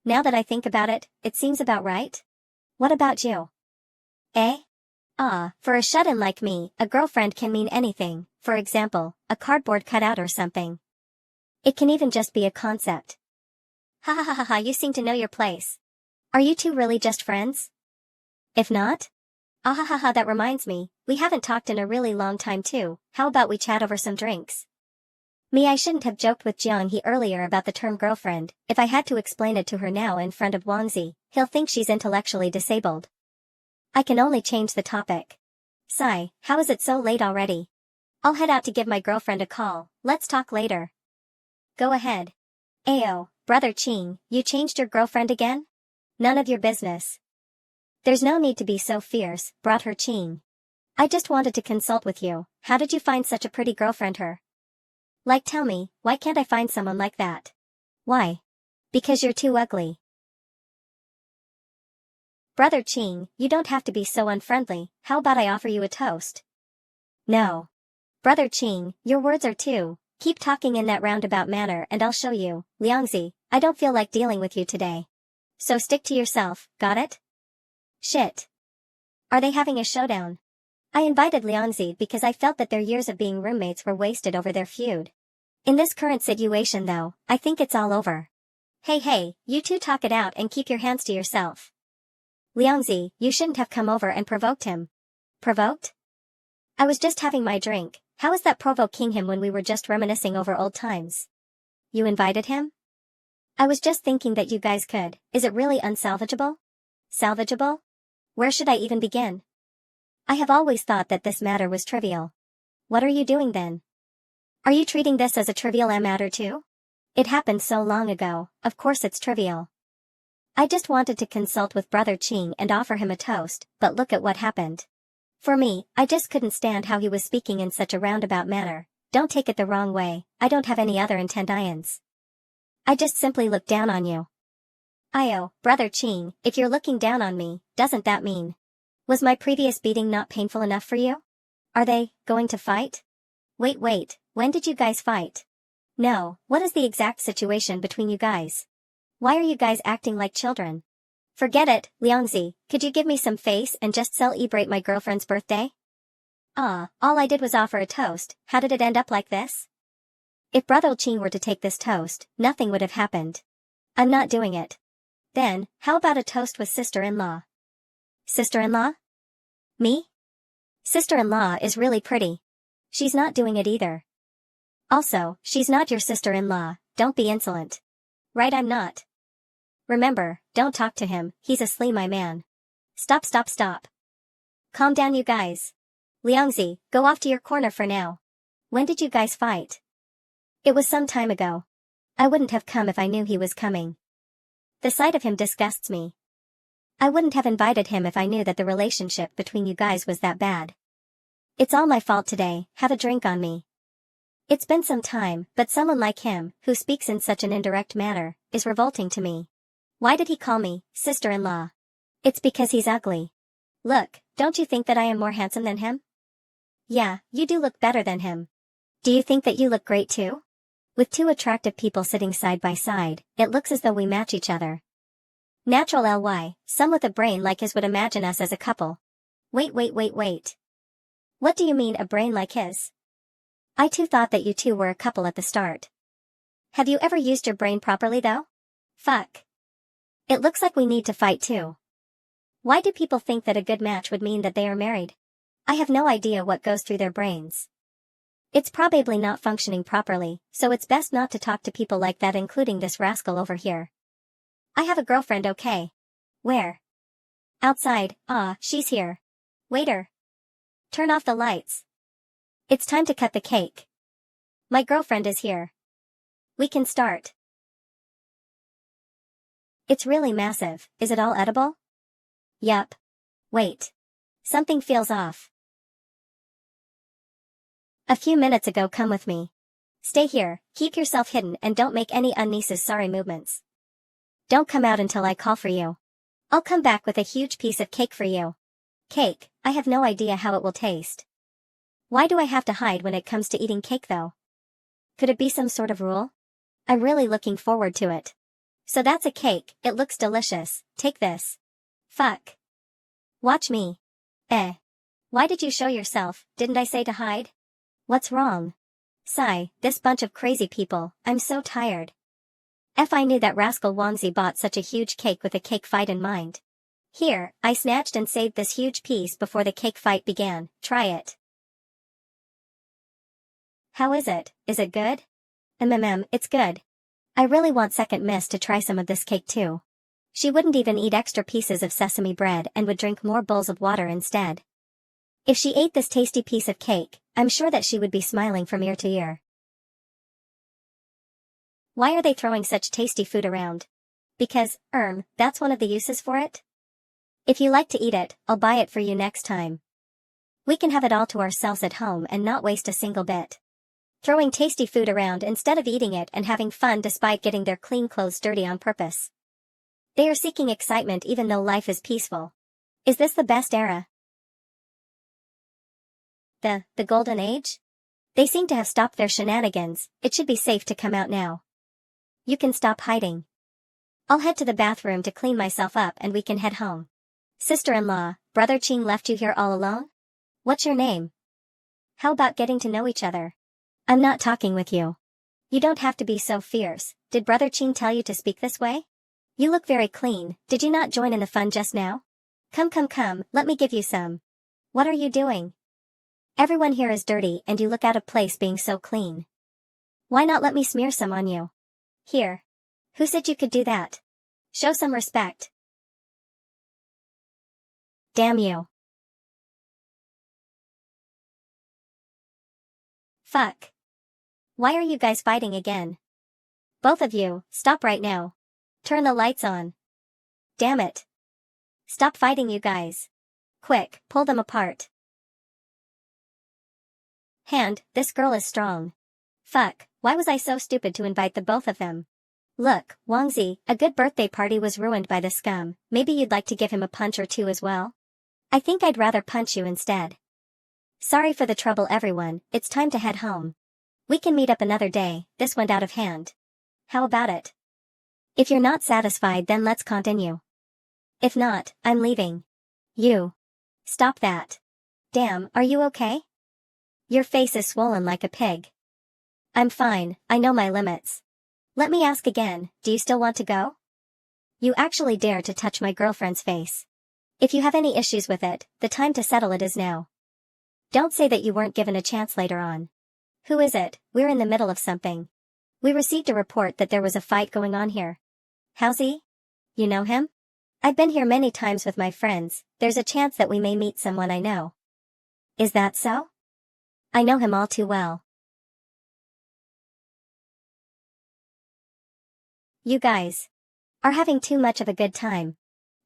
Now that I think about it, it seems about right. What about you? Eh? For a shut-in like me, a girlfriend can mean anything, for example, a cardboard cutout or something. It can even just be a concept. Ha ha ha ha ha, you seem to know your place. Are you two really just friends? If not? Ah ha ha ha, that reminds me, we haven't talked in a really long time too, how about we chat over some drinks? I shouldn't have joked with Jiang He earlier about the term girlfriend, if I had to explain it to her now in front of Wangzi, he'll think she's intellectually disabled. I can only change the topic. Sigh, how is it so late already? I'll head out to give my girlfriend a call, let's talk later. Go ahead. Ayo, brother Qing, you changed your girlfriend again? None of your business. There's no need to be so fierce, brought her Qing. I just wanted to consult with you, how did you find such a pretty girlfriend her? Like tell me, why can't I find someone like that? Why? Because you're too ugly. Brother Qing, you don't have to be so unfriendly, how about I offer you a toast? No. Brother Qing, your words are too, keep talking in that roundabout manner and I'll show you, Liangzi, I don't feel like dealing with you today. So stick to yourself, got it? Shit. Are they having a showdown? I invited Liangzi because I felt that their years of being roommates were wasted over their feud. In this current situation though, I think it's all over. Hey, you two talk it out and keep your hands to yourself. Liangzi, you shouldn't have come over and provoked him. Provoked? I was just having my drink, how is that provoking him when we were just reminiscing over old times? You invited him? I was just thinking that you guys could, is it really unsalvageable? Salvageable? Where should I even begin? I have always thought that this matter was trivial. What are you doing then? Are you treating this as a trivial matter too? It happened so long ago, of course it's trivial. I just wanted to consult with Brother Qing and offer him a toast, but look at what happened. For me, I just couldn't stand how he was speaking in such a roundabout manner. Don't take it the wrong way, I don't have any other intentions. I just simply looked down on you. Ayo, Brother Qing, if you're looking down on me, doesn't that mean? Was my previous beating not painful enough for you? Are they going to fight? Wait, when did you guys fight? No, what is the exact situation between you guys? Why are you guys acting like children? Forget it, Liangzi, could you give me some face and just celebrate my girlfriend's birthday? All I did was offer a toast. How did it end up like this? If Brother Ching were to take this toast, nothing would have happened. I'm not doing it. Then, how about a toast with sister-in-law? Sister-in-law? Me? Sister-in-law is really pretty. She's not doing it either. Also, she's not your sister-in-law, don't be insolent. Right, I'm not. Remember, don't talk to him, he's a slee my man. Stop. Calm down you guys. Liangzi, go off to your corner for now. When did you guys fight? It was some time ago. I wouldn't have come if I knew he was coming. The sight of him disgusts me. I wouldn't have invited him if I knew that the relationship between you guys was that bad. It's all my fault today, have a drink on me. It's been some time, but someone like him, who speaks in such an indirect manner, is revolting to me. Why did he call me sister-in-law? It's because he's ugly. Look, don't you think that I am more handsome than him? Yeah, you do look better than him. Do you think that you look great too? With two attractive people sitting side by side, it looks as though we match each other. Natural ly, some with a brain like his would imagine us as a couple. Wait. What do you mean a brain like his? I too thought that you two were a couple at the start. Have you ever used your brain properly though? Fuck. It looks like we need to fight too. Why do people think that a good match would mean that they are married? I have no idea what goes through their brains. It's probably not functioning properly, so it's best not to talk to people like that, including this rascal over here. I have a girlfriend, okay? Where? Outside. She's here. Waiter. Turn off the lights. It's time to cut the cake. My girlfriend is here. We can start. It's really massive, is it all edible? Yup. Wait. Something feels off. A few minutes ago, come with me. Stay here, keep yourself hidden and don't make any unnecessary movements. Don't come out until I call for you. I'll come back with a huge piece of cake for you. Cake, I have no idea how it will taste. Why do I have to hide when it comes to eating cake though? Could it be some sort of rule? I'm really looking forward to it. So that's a cake, it looks delicious, take this. Fuck. Watch me. Why did you show yourself, didn't I say to hide? What's wrong? Sigh, this bunch of crazy people, I'm so tired. I knew that rascal Wangzi bought such a huge cake with a cake fight in mind. Here, I snatched and saved this huge piece before the cake fight began, try it. How is it? Is it good? It's good. I really want second miss to try some of this cake too. She wouldn't even eat extra pieces of sesame bread and would drink more bowls of water instead. If she ate this tasty piece of cake, I'm sure that she would be smiling from ear to ear. Why are they throwing such tasty food around? Because, that's one of the uses for it? If you like to eat it, I'll buy it for you next time. We can have it all to ourselves at home and not waste a single bit. Throwing tasty food around instead of eating it and having fun despite getting their clean clothes dirty on purpose. They are seeking excitement even though life is peaceful. Is this the best era? The golden age? They seem to have stopped their shenanigans, it should be safe to come out now. You can stop hiding. I'll head to the bathroom to clean myself up and we can head home. Sister-in-law, Brother Ching left you here all alone? What's your name? How about getting to know each other? I'm not talking with you. You don't have to be so fierce, did Brother Ching tell you to speak this way? You look very clean, did you not join in the fun just now? Come, let me give you some. What are you doing? Everyone here is dirty and you look out of place being so clean. Why not let me smear some on you? Here. Who said you could do that? Show some respect. Damn you. Fuck. Why are you guys fighting again? Both of you, stop right now. Turn the lights on. Damn it. Stop fighting you guys. Quick, pull them apart. Hand, this girl is strong. Fuck, why was I so stupid to invite the both of them? Look, Wangzi, a good birthday party was ruined by the scum, maybe you'd like to give him a punch or two as well? I think I'd rather punch you instead. Sorry for the trouble everyone, it's time to head home. We can meet up another day, this went out of hand. How about it? If you're not satisfied then let's continue. If not, I'm leaving. You. Stop that. Damn, are you okay? Your face is swollen like a pig. I'm fine, I know my limits. Let me ask again, do you still want to go? You actually dare to touch my girlfriend's face. If you have any issues with it, the time to settle it is now. Don't say that you weren't given a chance later on. Who is it? We're in the middle of something. We received a report that there was a fight going on here. How's he? You know him? I've been here many times with my friends, there's a chance that we may meet someone I know. Is that so? I know him all too well. You guys are having too much of a good time.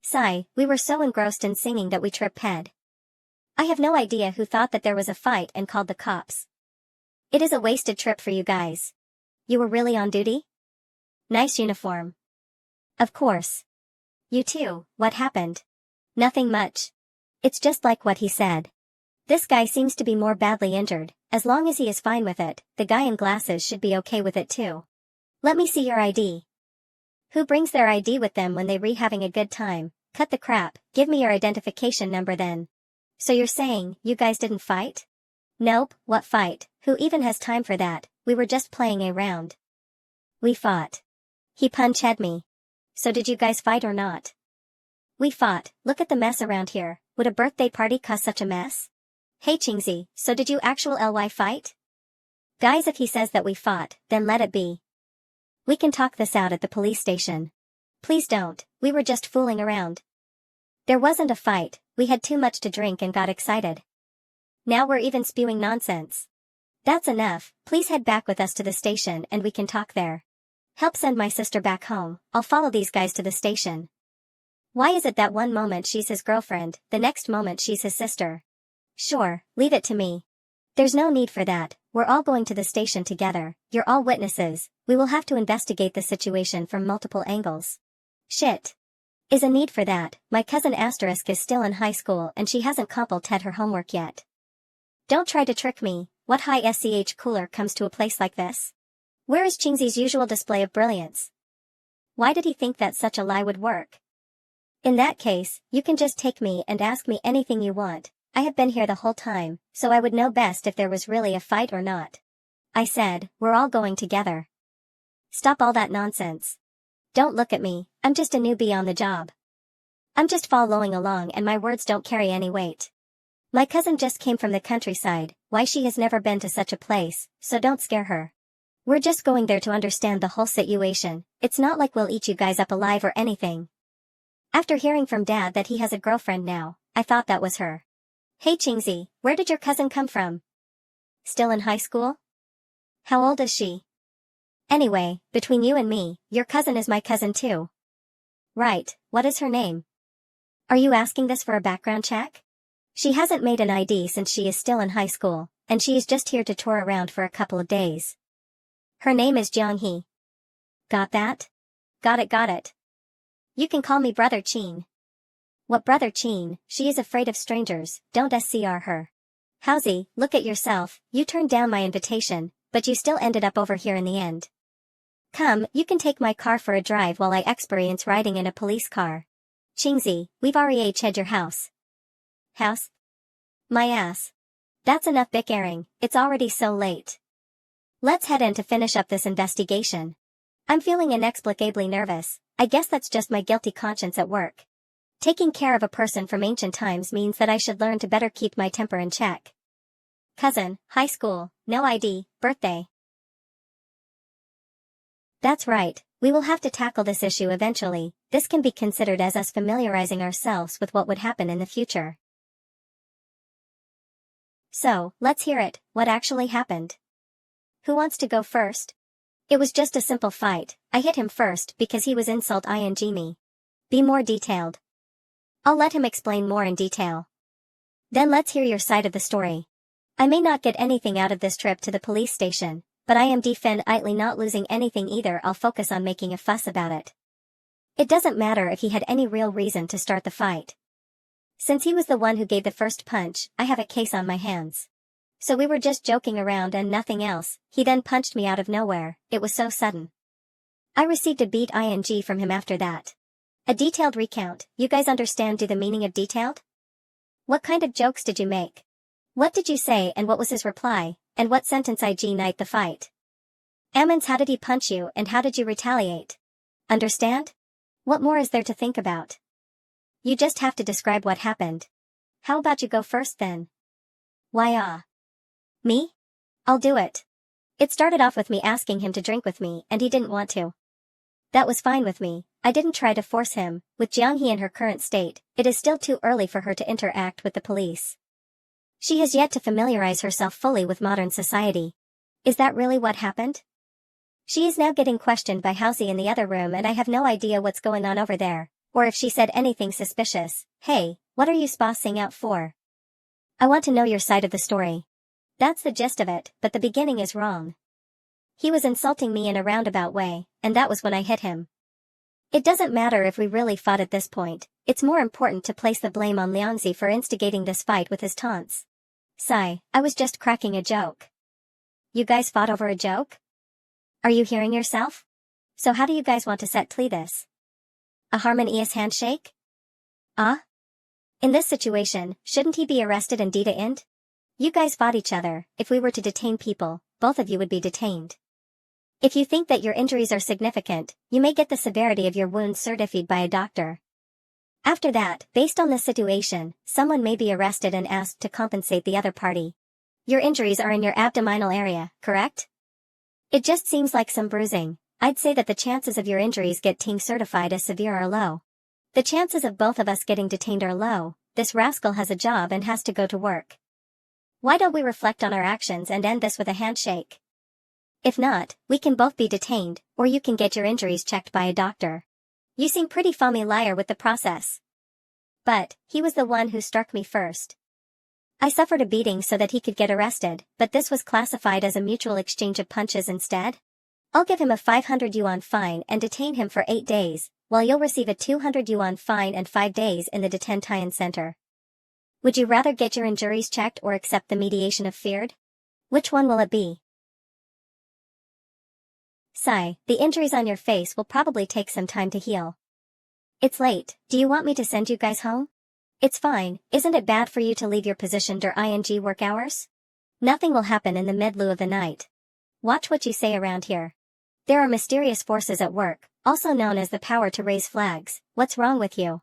Sigh, we were so engrossed in singing that we tripped head. I have no idea who thought that there was a fight and called the cops. It is a wasted trip for you guys. You were really on duty? Nice uniform. Of course. You too, what happened? Nothing much. It's just like what he said. This guy seems to be more badly injured, as long as he is fine with it, the guy in glasses should be okay with it too. Let me see your ID. Who brings their ID with them when they having a good time? Cut the crap, give me your identification number then. So you're saying, you guys didn't fight? Nope, what fight? Who even has time for that? We were just playing a round. We fought. He punched me. So did you guys fight or not? We fought, look at the mess around here, would a birthday party cause such a mess? Hey Chingzi, so did you actual fight? Guys, if he says that we fought, then let it be. We can talk this out at the police station. Please don't, we were just fooling around. There wasn't a fight, we had too much to drink and got excited. Now we're even spewing nonsense. That's enough, please head back with us to the station and we can talk there. Help send my sister back home, I'll follow these guys to the station. Why is it that one moment she's his girlfriend, the next moment she's his sister? Sure, leave it to me. There's no need for that, we're all going to the station together, you're all witnesses, we will have to investigate the situation from multiple angles. Shit. Is a need for that, my cousin Asterisk is still in high school and she hasn't completed her homework yet. Don't try to trick me, what high SCH cooler comes to a place like this? Where is Chingzi's usual display of brilliance? Why did he think that such a lie would work? In that case, you can just take me and ask me anything you want, I have been here the whole time, so I would know best if there was really a fight or not. I said, we're all going together. Stop all that nonsense. Don't look at me, I'm just a newbie on the job. I'm just following along and my words don't carry any weight. My cousin just came from the countryside, why she has never been to such a place, so don't scare her. We're just going there to understand the whole situation, it's not like we'll eat you guys up alive or anything. After hearing from Dad that he has a girlfriend now, I thought that was her. Hey Chingzi, where did your cousin come from? Still in high school? How old is she? Anyway, between you and me, your cousin is my cousin too. Right, what is her name? Are you asking this for a background check? She hasn't made an ID since she is still in high school, and she is just here to tour around for a couple of days. Her name is Jianghe. Got that? Got it. You can call me Brother Chin. What Brother Chin, she is afraid of strangers, don't scr her. Howsy, look at yourself, you turned down my invitation, but you still ended up over here in the end. Come, you can take my car for a drive while I experience riding in a police car. Chingzi, we've already had your house. House? My ass. That's enough bickering, it's already so late. Let's head in to finish up this investigation. I'm feeling inexplicably nervous, I guess that's just my guilty conscience at work. Taking care of a person from ancient times means that I should learn to better keep my temper in check. Cousin, high school, no ID, birthday. That's right, we will have to tackle this issue eventually, this can be considered as us familiarizing ourselves with what would happen in the future. So, let's hear it, what actually happened? Who wants to go first? It was just a simple fight, I hit him first because he was ing me. Be more detailed. I'll let him explain more in detail. Then let's hear your side of the story. I may not get anything out of this trip to the police station, but I am definitely not losing anything either. I'll focus on making a fuss about it. It doesn't matter if he had any real reason to start the fight. Since he was the one who gave the first punch, I have a case on my hands. So we were just joking around and nothing else, he then punched me out of nowhere, it was so sudden. I received a beat ing from him after that. A detailed recount, you guys understand the meaning of detailed? What kind of jokes did you make? What did you say and what was his reply, and what sentence IG night the fight? Ammons, how did he punch you and how did you retaliate? Understand? What more is there to think about? You just have to describe what happened. How about you go first then? Why Me? I'll do it. It started off with me asking him to drink with me and he didn't want to. That was fine with me, I didn't try to force him. With Jianghee in her current state, it is still too early for her to interact with the police. She has yet to familiarize herself fully with modern society. Is that really what happened? She is now getting questioned by Housey in the other room and I have no idea what's going on over there, or if she said anything suspicious. Hey, what are you spassing out for? I want to know your side of the story. That's the gist of it, but the beginning is wrong. He was insulting me in a roundabout way, and that was when I hit him. It doesn't matter if we really fought at this point, it's more important to place the blame on Liangzi for instigating this fight with his taunts. Sigh, I was just cracking a joke. You guys fought over a joke? Are you hearing yourself? So how do you guys want to settle this? A harmonious handshake? In this situation, shouldn't he be arrested and detained? You guys fought each other, if we were to detain people, both of you would be detained. If you think that your injuries are significant, you may get the severity of your wounds certified by a doctor. After that, based on the situation, someone may be arrested and asked to compensate the other party. Your injuries are in your abdominal area, correct? It just seems like some bruising. I'd say that the chances of your injuries getting certified as severe are low. The chances of both of us getting detained are low. This rascal has a job and has to go to work. Why don't we reflect on our actions and end this with a handshake? If not, we can both be detained, or you can get your injuries checked by a doctor. You seem pretty familiar with the process. But, he was the one who struck me first. I suffered a beating so that he could get arrested, but this was classified as a mutual exchange of punches instead. I'll give him a 500 yuan fine and detain him for 8 days, while you'll receive a 200 yuan fine and 5 days in the detention center. Would you rather get your injuries checked or accept the mediation of feared? Which one will it be? Sigh, the injuries on your face will probably take some time to heal. It's late, do you want me to send you guys home? It's fine, isn't it bad for you to leave your position during work hours? Nothing will happen in the middle of the night. Watch what you say around here. There are mysterious forces at work, also known as the power to raise flags. What's wrong with you?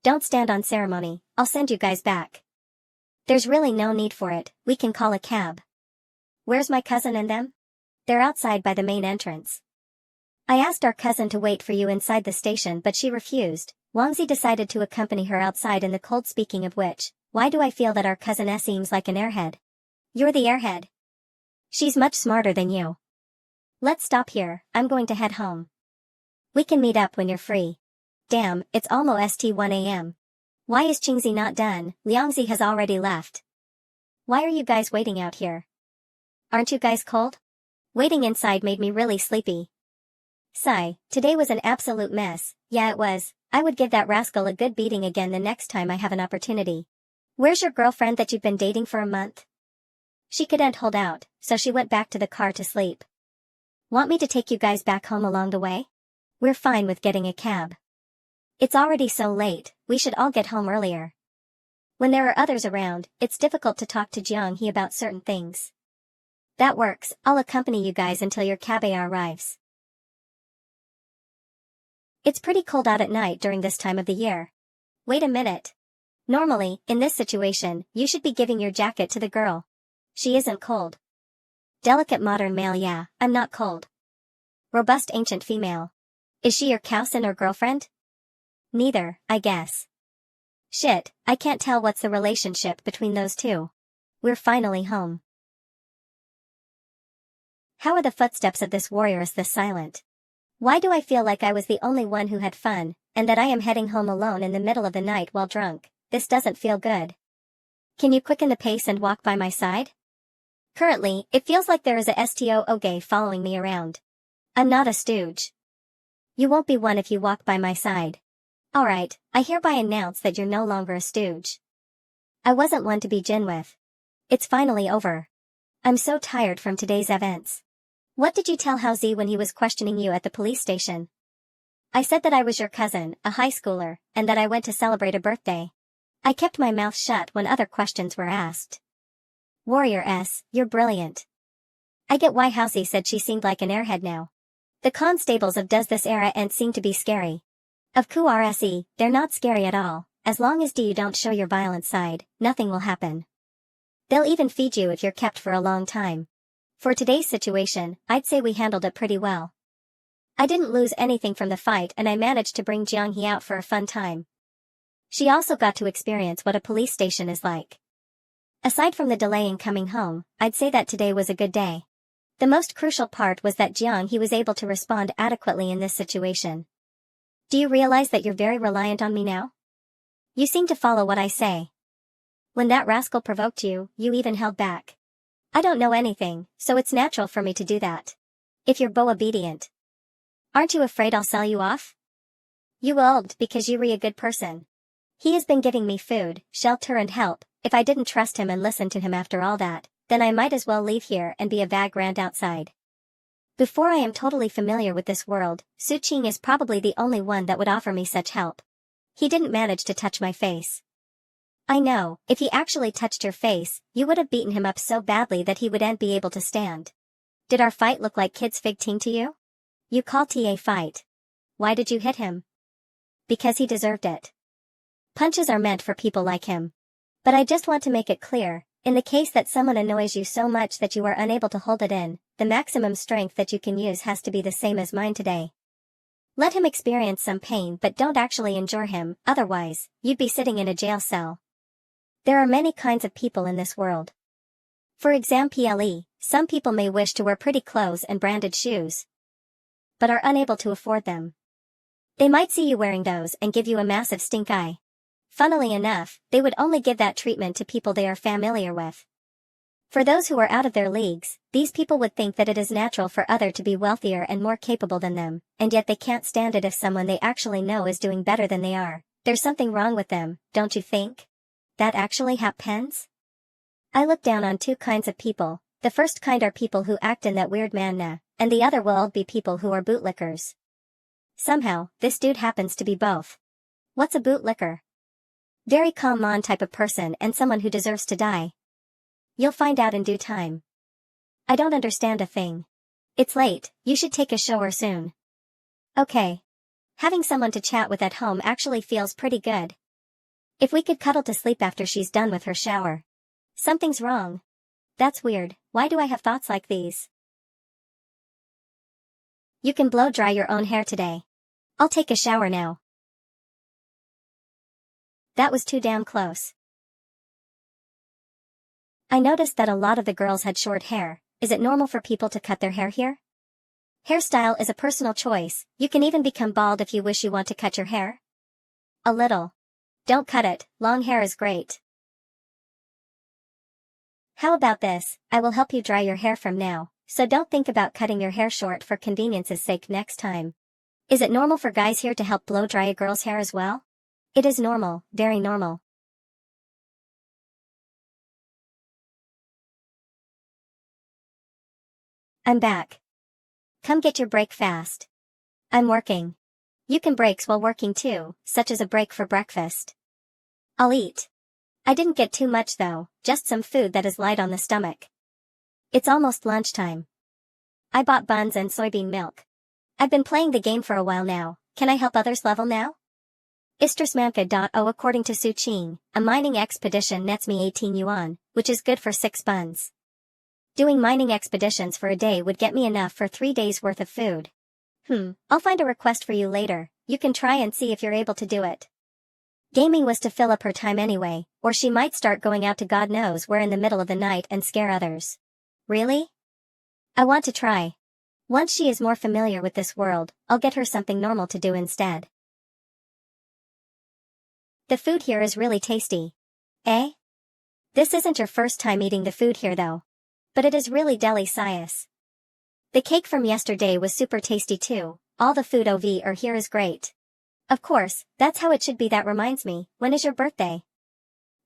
Don't stand on ceremony, I'll send you guys back. There's really no need for it, we can call a cab. Where's my cousin and them? They're outside by the main entrance. I asked our cousin to wait for you inside the station but she refused. Wangzi decided to accompany her outside in the cold. Speaking of which, why do I feel that our cousin seems like an airhead? You're the airhead. She's much smarter than you. Let's stop here, I'm going to head home. We can meet up when you're free. Damn, it's almost 1 a.m. Why is Qingzi not done? Liangzi has already left. Why are you guys waiting out here? Aren't you guys cold? Waiting inside made me really sleepy. Sigh, today was an absolute mess. Yeah, it was. I would give that rascal a good beating again the next time I have an opportunity. Where's your girlfriend that you've been dating for a month? She couldn't hold out, so she went back to the car to sleep. Want me to take you guys back home along the way? We're fine with getting a cab. It's already so late, we should all get home earlier. When there are others around, it's difficult to talk to Jianghee about certain things. That works, I'll accompany you guys until your cab arrives. It's pretty cold out at night during this time of the year. Wait a minute. Normally, in this situation, you should be giving your jacket to the girl. She isn't cold. Delicate modern male, yeah, I'm not cold. Robust ancient female. Is she your cousin or girlfriend? Neither, I guess. Shit, I can't tell what's the relationship between those two. We're finally home. How are the footsteps of this warrioress this silent? Why do I feel like I was the only one who had fun, and that I am heading home alone in the middle of the night while drunk? This doesn't feel good. Can you quicken the pace and walk by my side? Currently, it feels like there is a STO following me around. I'm not a stooge. You won't be one if you walk by my side. Alright, I hereby announce that you're no longer a stooge. I wasn't one to be gin with. It's finally over. I'm so tired from today's events. What did you tell Haozi when he was questioning you at the police station? I said that I was your cousin, a high schooler, and that I went to celebrate a birthday. I kept my mouth shut when other questions were asked. Warrior S, you're brilliant. I get why Housey said she seemed like an airhead now. The constables of Does This Era and seem to be scary. Of QRSE, they're not scary at all. As long as you don't show your violent side, nothing will happen. They'll even feed you if you're kept for a long time. For today's situation, I'd say we handled it pretty well. I didn't lose anything from the fight and I managed to bring Jeonghee out for a fun time. She also got to experience what a police station is like. Aside from the delay in coming home, I'd say that today was a good day. The most crucial part was that Jeonghee was able to respond adequately in this situation. Do you realize that you're very reliant on me now? You seem to follow what I say. When that rascal provoked you, you even held back. I don't know anything, so it's natural for me to do that. If you're obedient. Aren't you afraid I'll sell you off? You won't because you're a good person. He has been giving me food, shelter and help. If I didn't trust him and listen to him after all that, then I might as well leave here and be a vagrant outside. Before I am totally familiar with this world, Su Qing is probably the only one that would offer me such help. He didn't manage to touch my face. I know, if he actually touched your face, you would have beaten him up so badly that he wouldn't be able to stand. Did our fight look like kids' fig ting to you? You called it a fight. Why did you hit him? Because he deserved it. Punches are meant for people like him. But I just want to make it clear, in the case that someone annoys you so much that you are unable to hold it in, the maximum strength that you can use has to be the same as mine today. Let him experience some pain but don't actually injure him, otherwise, you'd be sitting in a jail cell. There are many kinds of people in this world. For example, some people may wish to wear pretty clothes and branded shoes, but are unable to afford them. They might see you wearing those and give you a massive stink eye. Funnily enough, they would only give that treatment to people they are familiar with. For those who are out of their leagues, these people would think that it is natural for others to be wealthier and more capable than them, and yet they can't stand it if someone they actually know is doing better than they are. There's something wrong with them, don't you think? That actually happens? I look down on two kinds of people. The first kind are people who act in that weird manhwa, and the other will be people who are bootlickers. Somehow, this dude happens to be both. What's a bootlicker? Very calm type of person and someone who deserves to die. You'll find out in due time. I don't understand a thing. It's late, you should take a shower soon. Okay. Having someone to chat with at home actually feels pretty good. If we could cuddle to sleep after she's done with her shower. Something's wrong. That's weird, why do I have thoughts like these? You can blow dry your own hair today. I'll take a shower now. That was too damn close. I noticed that a lot of the girls had short hair. Is it normal for people to cut their hair here? Hairstyle is a personal choice. You can even become bald if you wish you want to cut your hair. A little. Don't cut it, long hair is great. How about this? I will help you dry your hair from now, so don't think about cutting your hair short for convenience's sake next time. Is it normal for guys here to help blow dry a girl's hair as well? It is normal, very normal. I'm back. Come get your break fast. I'm working. You can breaks while working too, such as a break for breakfast. I'll eat. I didn't get too much though, just some food that is light on the stomach. It's almost lunchtime. I bought buns and soybean milk. I've been playing the game for a while now, can I help others level now? Istrismanka.0 According to Su Qing, a mining expedition nets me 18 yuan, which is good for 6 buns. Doing mining expeditions for a day would get me enough for 3 days worth of food. I'll find a request for you later, you can try and see if you're able to do it. Gaming was to fill up her time anyway, or she might start going out to God knows where in the middle of the night and scare others. Really? I want to try. Once she is more familiar with this world, I'll get her something normal to do instead. The food here is really tasty. Eh? This isn't your first time eating the food here though. But it is really delicious. The cake from yesterday was super tasty too, all the food over here is great. Of course, that's how it should be. That reminds me, when is your birthday?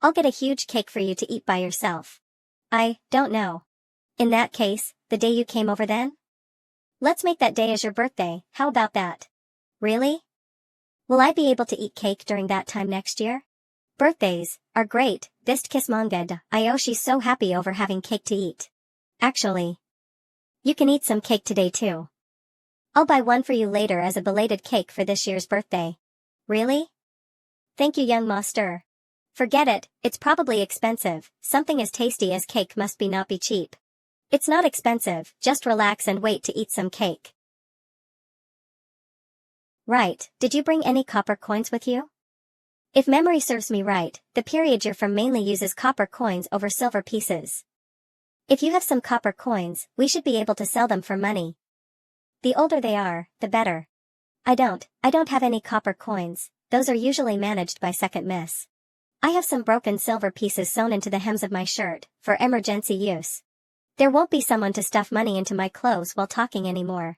I'll get a huge cake for you to eat by yourself. I don't know. In that case, the day you came over then? Let's make that day as your birthday, how about that? Really? Will I be able to eat cake during that time next year? Birthdays are great, bist kismangad. She's so happy over having cake to eat. Actually, you can eat some cake today too. I'll buy one for you later as a belated cake for this year's birthday. Really? Thank you, young master. Forget it, it's probably expensive. Something as tasty as cake must be not be cheap. It's not expensive, just relax and wait to eat some cake. Right, did you bring any copper coins with you? If memory serves me right, the period you're from mainly uses copper coins over silver pieces. If you have some copper coins, we should be able to sell them for money. The older they are, the better. I don't have any copper coins, those are usually managed by second miss. I have some broken silver pieces sewn into the hems of my shirt, for emergency use. There won't be someone to stuff money into my clothes while talking anymore.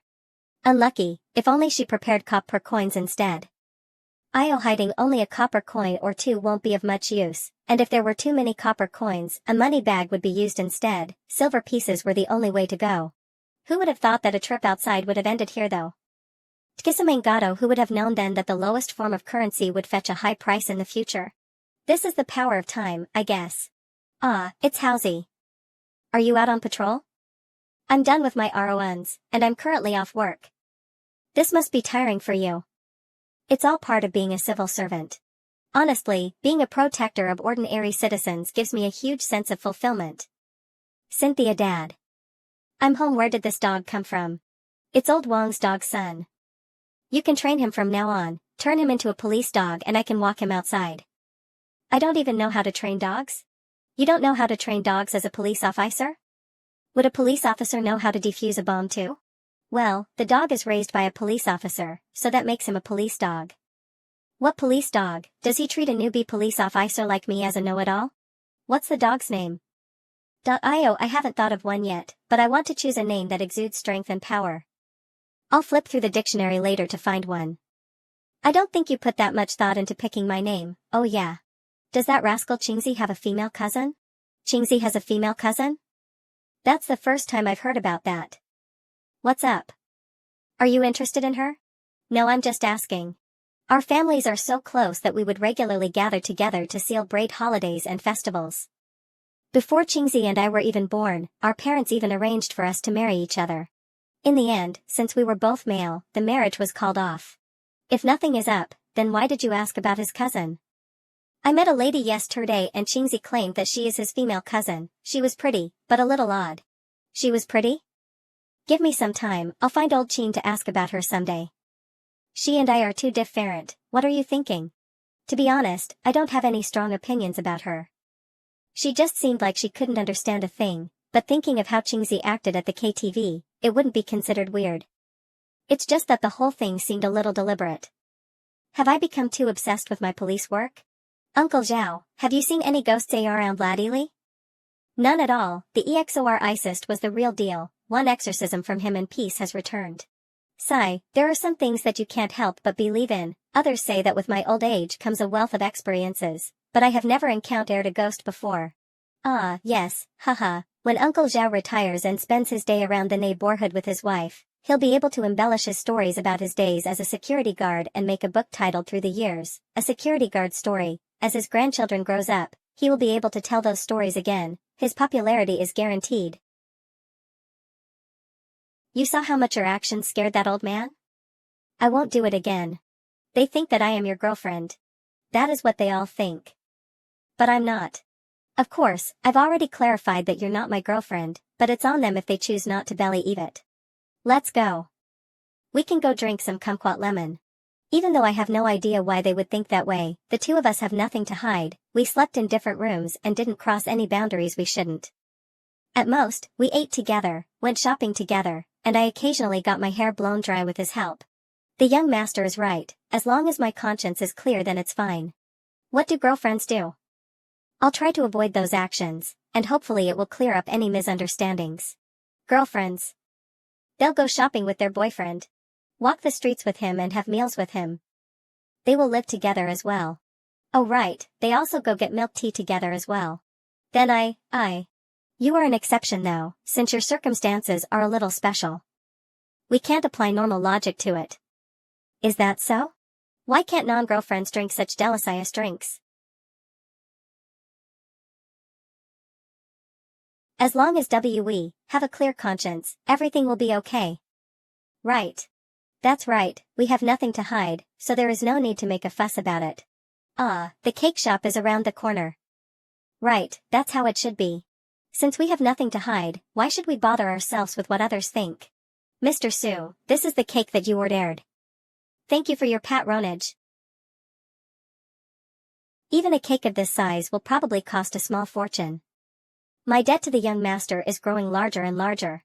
Unlucky, if only she prepared copper coins instead. Hiding only a copper coin or two won't be of much use, and if there were too many copper coins, a money bag would be used instead. Silver pieces were the only way to go. Who would have thought that a trip outside would have ended here though? Tkisamangado, who would have known then that the lowest form of currency would fetch a high price in the future? This is the power of time, I guess. It's Housie. Are you out on patrol? I'm done with my RONs, and I'm currently off work. This must be tiring for you. It's all part of being a civil servant. Honestly, being a protector of ordinary citizens gives me a huge sense of fulfillment. Cynthia, Dad. I'm home. Where did this dog come from? It's old Wong's dog's son. You can train him from now on, turn him into a police dog and I can walk him outside. I don't even know how to train dogs? You don't know how to train dogs as a police officer? Would a police officer know how to defuse a bomb too? Well, the dog is raised by a police officer, so that makes him a police dog. What police dog? Does he treat a newbie police officer like me as a know-it-all? What's the dog's name? I haven't thought of one yet, but I want to choose a name that exudes strength and power. I'll flip through the dictionary later to find one. I don't think you put that much thought into picking my name. Oh yeah. Does that rascal Chingzi have a female cousin? Chingzi has a female cousin? That's the first time I've heard about that. What's up? Are you interested in her? No, I'm just asking. Our families are so close that we would regularly gather together to celebrate holidays and festivals. Before Chingzi and I were even born, our parents even arranged for us to marry each other. In the end, since we were both male, the marriage was called off. If nothing is up, then why did you ask about his cousin? I met a lady yesterday and Chingzi claimed that she is his female cousin. She was pretty, but a little odd. She was pretty? Give me some time, I'll find old Chin to ask about her someday. She and I are too different. What are you thinking? To be honest, I don't have any strong opinions about her. She just seemed like she couldn't understand a thing, but thinking of how Chingzi acted at the KTV, it wouldn't be considered weird. It's just that the whole thing seemed a little deliberate. Have I become too obsessed with my police work? Uncle Zhao, have you seen any ghosts around lately? None at all. The exorcist was the real deal. One exorcism from him and peace has returned. Sigh, there are some things that you can't help but believe in. Others say that with my old age comes a wealth of experiences, but I have never encountered a ghost before. Yes, haha. When Uncle Zhao retires and spends his day around the neighborhood with his wife, he'll be able to embellish his stories about his days as a security guard and make a book titled Through the Years, A Security Guard Story. As his grandchildren grows up, he will be able to tell those stories again. His popularity is guaranteed. You saw how much your actions scared that old man? I won't do it again. They think that I am your girlfriend. That is what they all think. But I'm not. Of course, I've already clarified that you're not my girlfriend, but it's on them if they choose not to belly eat it. Let's go. We can go drink some kumquat lemon. Even though I have no idea why they would think that way, the two of us have nothing to hide. We slept in different rooms and didn't cross any boundaries we shouldn't. At most, we ate together, went shopping together, and I occasionally got my hair blown dry with his help. The young master is right, as long as my conscience is clear then it's fine. What do girlfriends do? I'll try to avoid those actions, and hopefully it will clear up any misunderstandings. Girlfriends. They'll go shopping with their boyfriend. Walk the streets with him and have meals with him. They will live together as well. Oh right, they also go get milk tea together as well. Then You are an exception though, since your circumstances are a little special. We can't apply normal logic to it. Is that so? Why can't non-girlfriends drink such delicious drinks? As long as we have a clear conscience, everything will be okay. Right. That's right, we have nothing to hide, so there is no need to make a fuss about it. Ah, the cake shop is around the corner. Right, that's how it should be. Since we have nothing to hide, why should we bother ourselves with what others think? Mr. Su, this is the cake that you ordered. Thank you for your patronage. Even a cake of this size will probably cost a small fortune. My debt to the young master is growing larger and larger.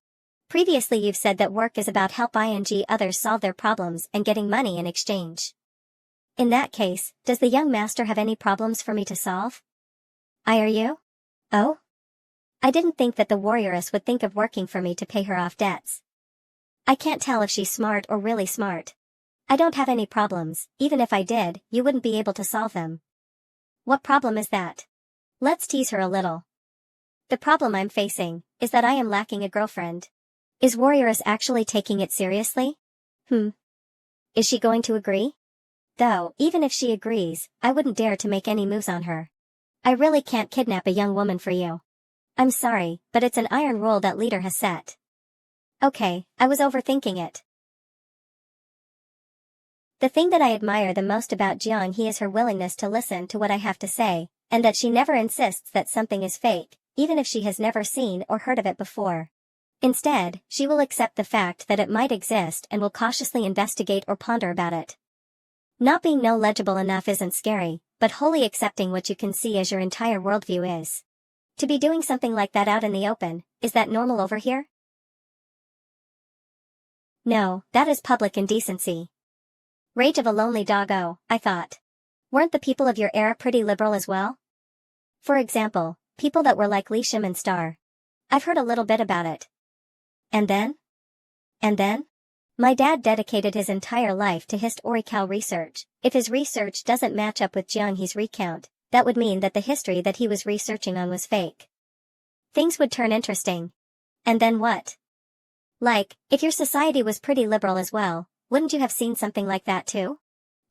Previously you've said that work is about helping others solve their problems and getting money in exchange. In that case, does the young master have any problems for me to solve? Are you? Oh? I didn't think that the warrioress would think of working for me to pay her off debts. I can't tell if she's smart or really smart. I don't have any problems, even if I did, you wouldn't be able to solve them. What problem is that? Let's tease her a little. The problem I'm facing is that I am lacking a girlfriend. Is warrioress actually taking it seriously? Is she going to agree? Though, even if she agrees, I wouldn't dare to make any moves on her. I really can't kidnap a young woman for you. I'm sorry, but it's an iron rule that leader has set. Okay, I was overthinking it. The thing that I admire the most about Jiang He is her willingness to listen to what I have to say, and that she never insists that something is fake, even if she has never seen or heard of it before. Instead, she will accept the fact that it might exist and will cautiously investigate or ponder about it. Not being knowledgeable enough isn't scary, but wholly accepting what you can see as your entire worldview is. To be doing something like that out in the open, is that normal over here? No, that is public indecency. Rage of a lonely doggo, I thought. Weren't the people of your era pretty liberal as well? For example, people that were like Li Shim and Star. I've heard a little bit about it. And then? And then? My dad dedicated his entire life to historical research. If his research doesn't match up with Jiang He's recount, that would mean that the history that he was researching on was fake. Things would turn interesting. And then what? Like, if your society was pretty liberal as well, wouldn't you have seen something like that too?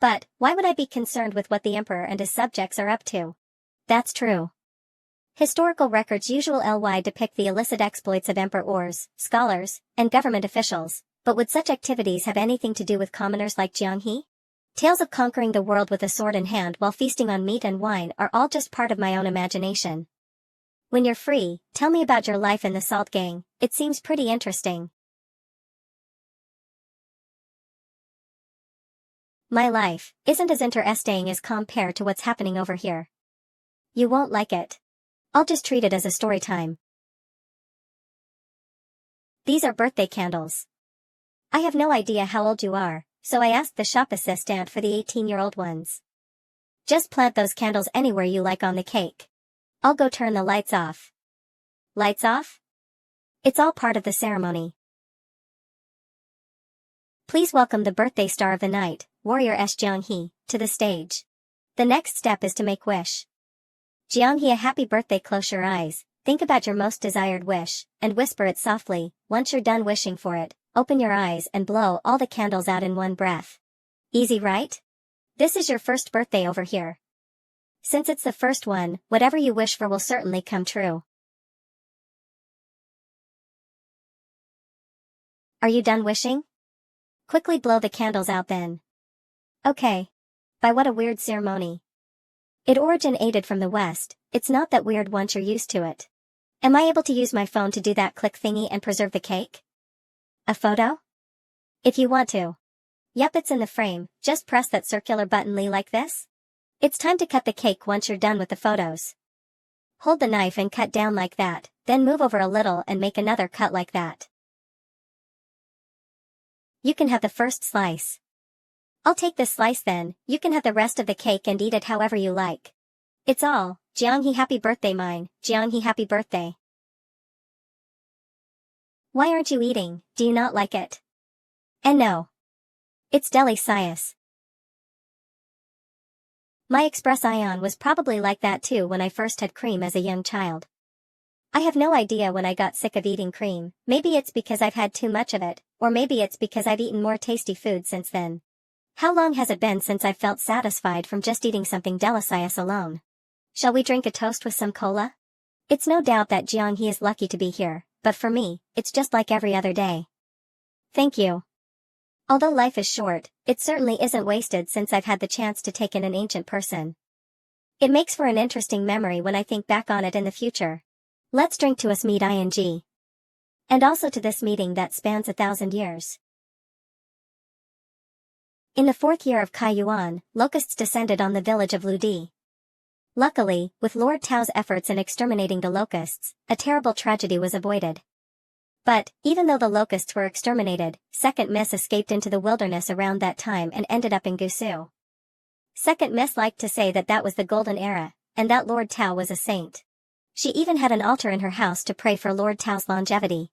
But, why would I be concerned with what the emperor and his subjects are up to? That's true. Historical records usually depict the illicit exploits of emperors, scholars, and government officials, but would such activities have anything to do with commoners like Jiang He? Tales of conquering the world with a sword in hand while feasting on meat and wine are all just part of my own imagination. When you're free, tell me about your life in the Salt Gang, it seems pretty interesting. My life isn't as interesting as compared to what's happening over here. You won't like it. I'll just treat it as a story time. These are birthday candles. I have no idea how old you are, so I asked the shop assistant for the 18-year-old ones. Just plant those candles anywhere you like on the cake. I'll go turn the lights off. Lights off? It's all part of the ceremony. Please welcome the birthday star of the night, Warrior Jiang He, to the stage. The next step is to make wish. Jiang He, a happy birthday. Close your eyes, think about your most desired wish, and whisper it softly. Once you're done wishing for it, open your eyes and blow all the candles out in one breath. Easy, right? This is your first birthday over here. Since it's the first one, whatever you wish for will certainly come true. Are you done wishing? Quickly blow the candles out then. Okay. By what a weird ceremony. It originated from the West, it's not that weird once you're used to it. Am I able to use my phone to do that click thingy and preserve the cake? A photo? If you want to. Yep, it's in the frame, just press that circular button like this. It's time to cut the cake once you're done with the photos. Hold the knife and cut down like that, then move over a little and make another cut like that. You can have the first slice. I'll take this slice then, you can have the rest of the cake and eat it however you like. It's all, Jiang He, happy birthday mine, Jiang He, happy birthday. Why aren't you eating, do you not like it? And no. It's delicious. My express ion was probably like that too when I first had cream as a young child. I have no idea when I got sick of eating cream, maybe it's because I've had too much of it, or maybe it's because I've eaten more tasty food since then. How long has it been since I've felt satisfied from just eating something delicious alone? Shall we drink a toast with some cola? It's no doubt that Jianghe is lucky to be here, but for me, it's just like every other day. Thank you. Although life is short, it certainly isn't wasted since I've had the chance to take in an ancient person. It makes for an interesting memory when I think back on it in the future. Let's drink to us meet ing. And also to this meeting that spans 1,000 years. In the 4th year of Kai Yuan, locusts descended on the village of Ludi. Luckily, with Lord Tao's efforts in exterminating the locusts, a terrible tragedy was avoided. But, even though the locusts were exterminated, Second Miss escaped into the wilderness around that time and ended up in Gusu. Second Miss liked to say that that was the golden era, and that Lord Tao was a saint. She even had an altar in her house to pray for Lord Tao's longevity.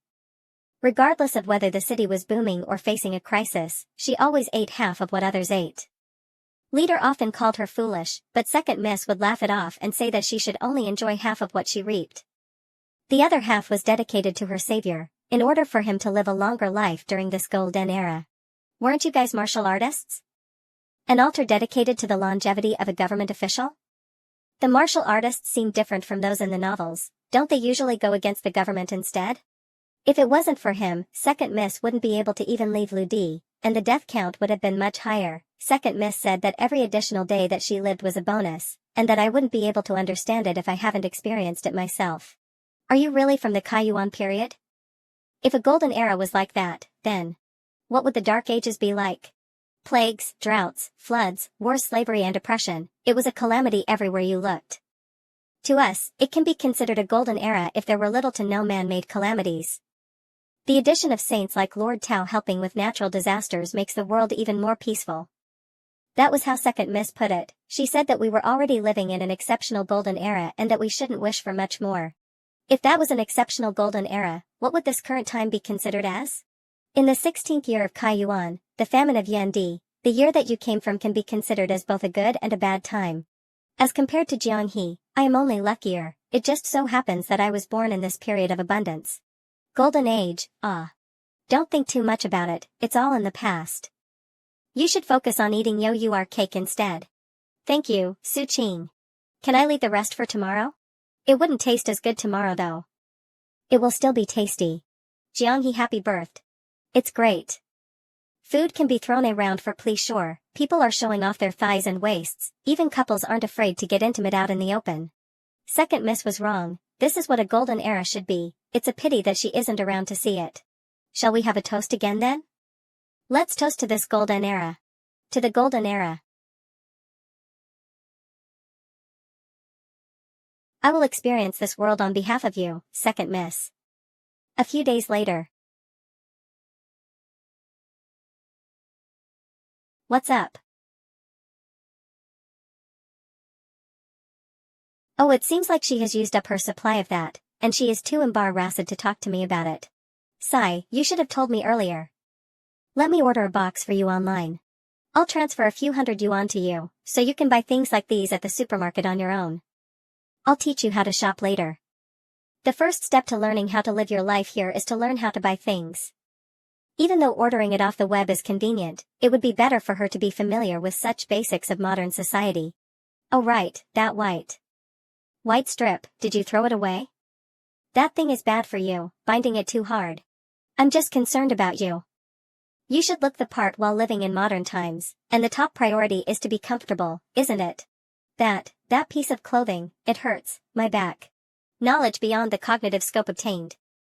Regardless of whether the city was booming or facing a crisis, she always ate half of what others ate. Leader often called her foolish, but Second Miss would laugh it off and say that she should only enjoy half of what she reaped. The other half was dedicated to her savior, in order for him to live a longer life during this golden era. Weren't you guys martial artists? An altar dedicated to the longevity of a government official? The martial artists seem different from those in the novels, don't they usually go against the government instead? If it wasn't for him, Second Miss wouldn't be able to even leave Ludi, and the death count would have been much higher. Second Miss said that every additional day that she lived was a bonus, and that I wouldn't be able to understand it if I haven't experienced it myself. Are you really from the Kai Yuan period? If a golden era was like that, then what would the Dark Ages be like? Plagues, droughts, floods, wars, slavery and oppression, it was a calamity everywhere you looked. To us, it can be considered a golden era if there were little to no man-made calamities. The addition of saints like Lord Tao helping with natural disasters makes the world even more peaceful. That was how Second Miss put it. She said that we were already living in an exceptional golden era and that we shouldn't wish for much more. If that was an exceptional golden era, what would this current time be considered as? In the 16th year of Kai Yuan, the famine of Yandi, the year that you came from can be considered as both a good and a bad time. As compared to Jianghe, I am only luckier, it just so happens that I was born in this period of abundance. Golden Age, ah. Don't think too much about it, it's all in the past. You should focus on eating your cake instead. Thank you, Su Qing. Can I leave the rest for tomorrow? It wouldn't taste as good tomorrow though. It will still be tasty. Jianghe happy birthday. It's great. Food can be thrown around for please sure, people are showing off their thighs and waists, even couples aren't afraid to get intimate out in the open. Second Miss was wrong, this is what a golden era should be, it's a pity that she isn't around to see it. Shall we have a toast again then? Let's toast to this golden era. To the golden era. I will experience this world on behalf of you, Second Miss. A few days later. What's up? Oh, it seems like she has used up her supply of that, and she is too embarrassed to talk to me about it. Sigh, you should have told me earlier. Let me order a box for you online. I'll transfer a few hundred yuan to you, so you can buy things like these at the supermarket on your own. I'll teach you how to shop later. The first step to learning how to live your life here is to learn how to buy things. Even though ordering it off the web is convenient, it would be better for her to be familiar with such basics of modern society. Oh right, that white strip, did you throw it away? That thing is bad for you, binding it too hard. I'm just concerned about you. You should look the part while living in modern times, and the top priority is to be comfortable, isn't it? That piece of clothing, it hurts, my back. Knowledge beyond the cognitive scope obtained.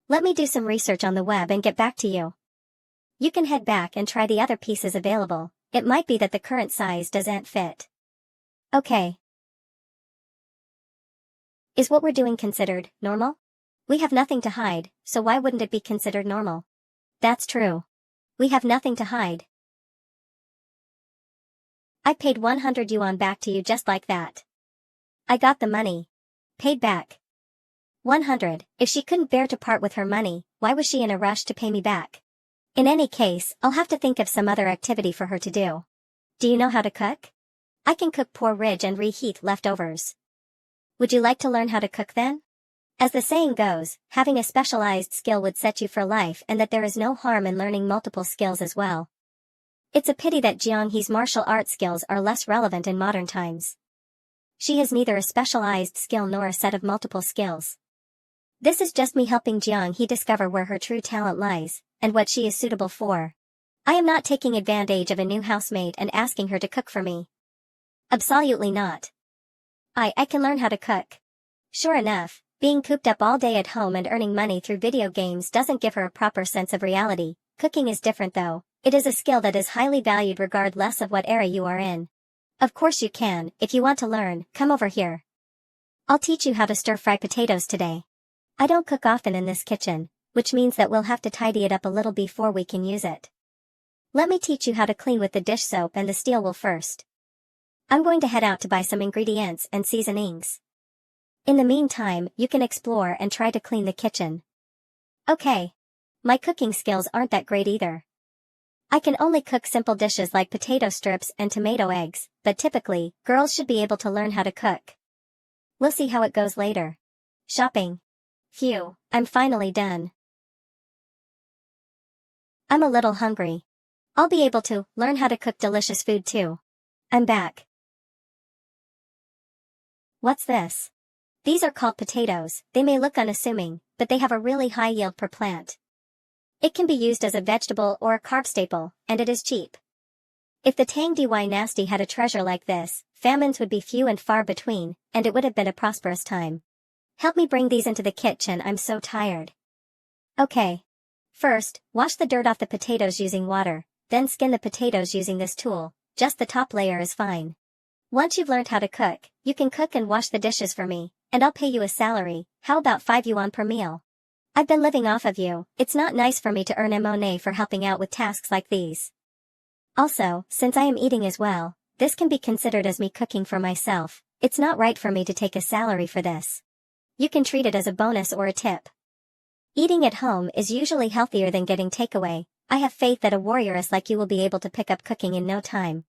Let me do some research on the web and get back to you. You can head back and try the other pieces available, it might be that the current size doesn't fit. Okay. Is what we're doing considered normal? We have nothing to hide, so why wouldn't it be considered normal? That's true. We have nothing to hide. I paid 100 yuan back to you just like that. I got the money. Paid back. 100, if she couldn't bear to part with her money, why was she in a rush to pay me back? In any case, I'll have to think of some other activity for her to do. Do you know how to cook? I can cook porridge and reheat leftovers. Would you like to learn how to cook then? As the saying goes, having a specialized skill would set you for life and that there is no harm in learning multiple skills as well. It's a pity that Jianghe's martial arts skills are less relevant in modern times. She has neither a specialized skill nor a set of multiple skills. This is just me helping Jiang He discover where her true talent lies, and what she is suitable for. I am not taking advantage of a new housemate and asking her to cook for me. Absolutely not. I can learn how to cook. Sure enough, being cooped up all day at home and earning money through video games doesn't give her a proper sense of reality. Cooking is different though. It is a skill that is highly valued regardless of what era you are in. Of course you can, if you want to learn, come over here. I'll teach you how to stir-fry potatoes today. I don't cook often in this kitchen, which means that we'll have to tidy it up a little before we can use it. Let me teach you how to clean with the dish soap and the steel wool first. I'm going to head out to buy some ingredients and seasonings. In the meantime, you can explore and try to clean the kitchen. Okay. My cooking skills aren't that great either. I can only cook simple dishes like potato strips and tomato eggs, but typically, girls should be able to learn how to cook. We'll see how it goes later. Shopping. Phew, I'm finally done. I'm a little hungry. I'll be able to learn how to cook delicious food too. I'm back. What's this? These are called potatoes. They may look unassuming, but they have a really high yield per plant. It can be used as a vegetable or a carb staple, and it is cheap. If the Tang Dy Nasty had a treasure like this, famines would be few and far between, and it would have been a prosperous time. Help me bring these into the kitchen, I'm so tired. Okay. First, wash the dirt off the potatoes using water, then skin the potatoes using this tool. Just the top layer is fine. Once you've learned how to cook, you can cook and wash the dishes for me, and I'll pay you a salary. How about 5 yuan per meal? I've been living off of you. It's not nice for me to earn money for helping out with tasks like these. Also, since I am eating as well, this can be considered as me cooking for myself. It's not right for me to take a salary for this. You can treat it as a bonus or a tip. Eating at home is usually healthier than getting takeaway. I have faith that a warrioress like you will be able to pick up cooking in no time.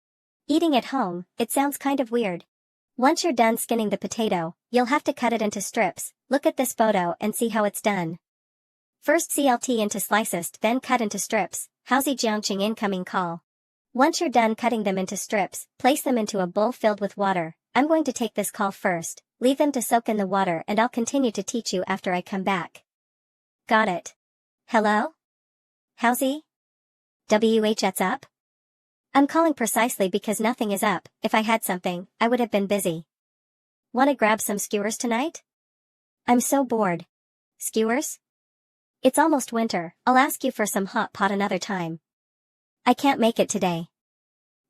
Eating at home, it sounds kind of weird. Once you're done skinning the potato, you'll have to cut it into strips. Look at this photo and see how it's done. First CLT into slices, then cut into strips. How's Jiangqing incoming call? Once you're done cutting them into strips, place them into a bowl filled with water. I'm going to take this call first. Leave them to soak in the water and I'll continue to teach you after I come back. Got it. Hello? How's WH's up? I'm calling precisely because nothing is up. If I had something, I would have been busy. Wanna grab some skewers tonight? I'm so bored. Skewers? It's almost winter. I'll ask you for some hot pot another time. I can't make it today.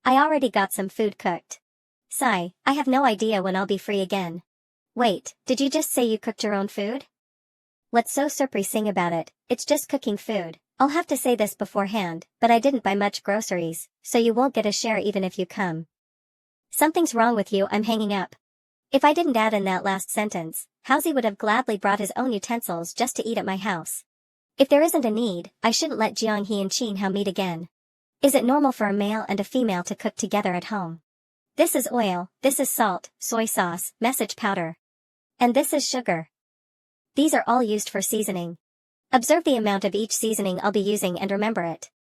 I already got some food cooked. Sigh, I have no idea when I'll be free again. Wait, did you just say you cooked your own food? What's so surprising about it? It's just cooking food. I'll have to say this beforehand, but I didn't buy much groceries, so you won't get a share even if you come. Something's wrong with you, I'm hanging up. If I didn't add in that last sentence, Howsy would have gladly brought his own utensils just to eat at my house. If there isn't a need, I shouldn't let Jiang He and Qin Hao meet again. Is it normal for a male and a female to cook together at home? This is oil, this is salt, soy sauce, message powder. And this is sugar. These are all used for seasoning. Observe the amount of each seasoning I'll be using and remember it.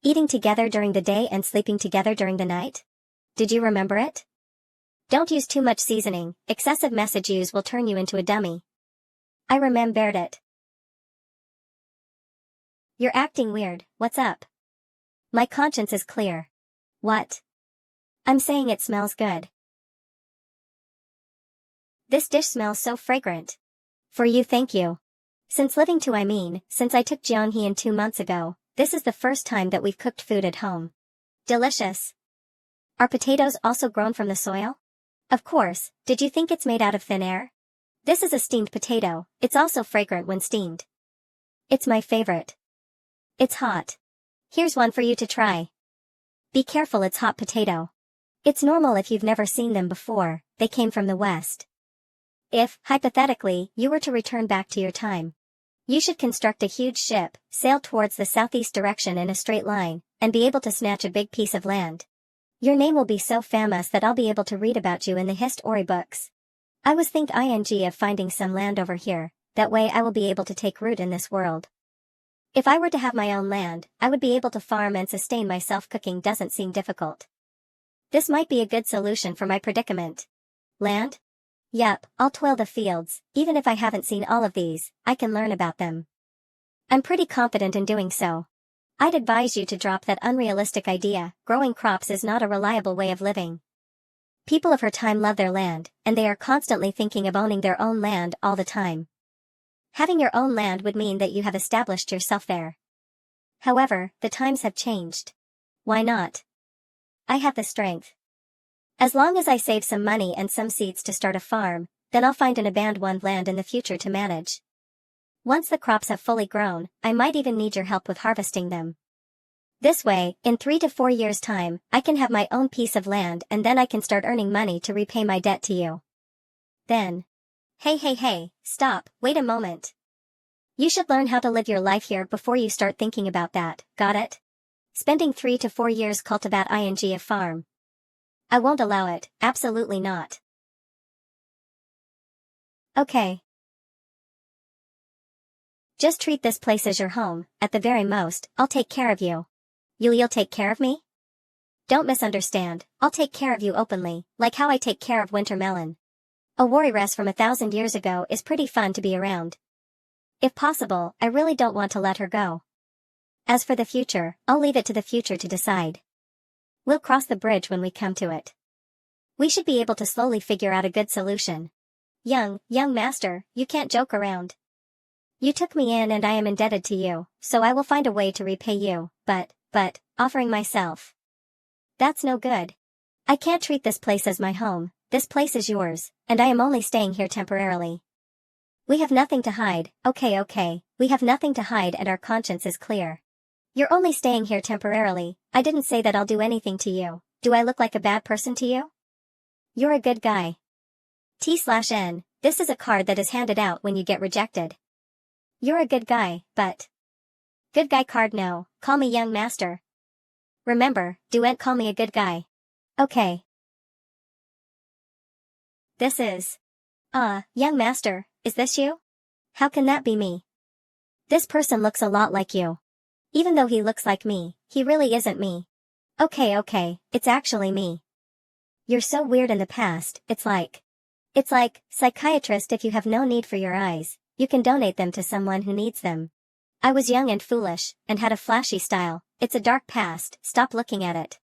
Eating together during the day and sleeping together during the night? Did you remember it? Don't use too much seasoning, excessive message use will turn you into a dummy. I remembered it. You're acting weird, what's up? My conscience is clear. What? I'm saying it smells good. This dish smells so fragrant. For you, thank you. Since living to since I took Jianghe 2 months ago, this is the first time that we've cooked food at home. Delicious. Are potatoes also grown from the soil? Of course, did you think it's made out of thin air? This is a steamed potato, it's also fragrant when steamed. It's my favorite. It's hot. Here's one for you to try. Be careful, it's hot potato. It's normal if you've never seen them before, they came from the West. If, hypothetically, you were to return back to your time, you should construct a huge ship, sail towards the southeast direction in a straight line, and be able to snatch a big piece of land. Your name will be so famous that I'll be able to read about you in the history books. I was think of finding some land over here, that way I will be able to take root in this world. If I were to have my own land, I would be able to farm and sustain myself. Cooking doesn't seem difficult. This might be a good solution for my predicament. Land? Yup, I'll toil the fields. Even if I haven't seen all of these, I can learn about them. I'm pretty confident in doing so. I'd advise you to drop that unrealistic idea. Growing crops is not a reliable way of living. People of her time love their land, and they are constantly thinking of owning their own land all the time. Having your own land would mean that you have established yourself there. However, the times have changed. Why not? I have the strength. As long as I save some money and some seeds to start a farm, then I'll find an abandoned land in the future to manage. Once the crops have fully grown, I might even need your help with harvesting them. This way, in 3 to 4 years' time, I can have my own piece of land and then I can start earning money to repay my debt to you. Then. Hey, stop, wait a moment. You should learn how to live your life here before you start thinking about that, got it? Spending 3 to 4 years cultivate a farm. I won't allow it, absolutely not. Okay. Just treat this place as your home, at the very most, I'll take care of you. You'll take care of me? Don't misunderstand, I'll take care of you openly, like how I take care of Winter Melon. A warrioress from 1,000 years ago is pretty fun to be around. If possible, I really don't want to let her go. As for the future, I'll leave it to the future to decide. We'll cross the bridge when we come to it. We should be able to slowly figure out a good solution. Young master, you can't joke around. You took me in and I am indebted to you, so I will find a way to repay you, but, offering myself. That's no good. I can't treat this place as my home, this place is yours, and I am only staying here temporarily. We have nothing to hide, okay, we have nothing to hide and our conscience is clear. You're only staying here temporarily, I didn't say that I'll do anything to you. Do I look like a bad person to you? You're a good guy. T/N, this is a card that is handed out when you get rejected. You're a good guy, but... Good guy card no, call me young master. Remember, don't call me a good guy. Okay. This is... young master, is this you? How can that be me? This person looks a lot like you. Even though he looks like me, he really isn't me. Okay, it's actually me. You're so weird in the past, it's like, psychiatrist if you have no need for your eyes, you can donate them to someone who needs them. I was young and foolish, and had a flashy style, it's a dark past, stop looking at it.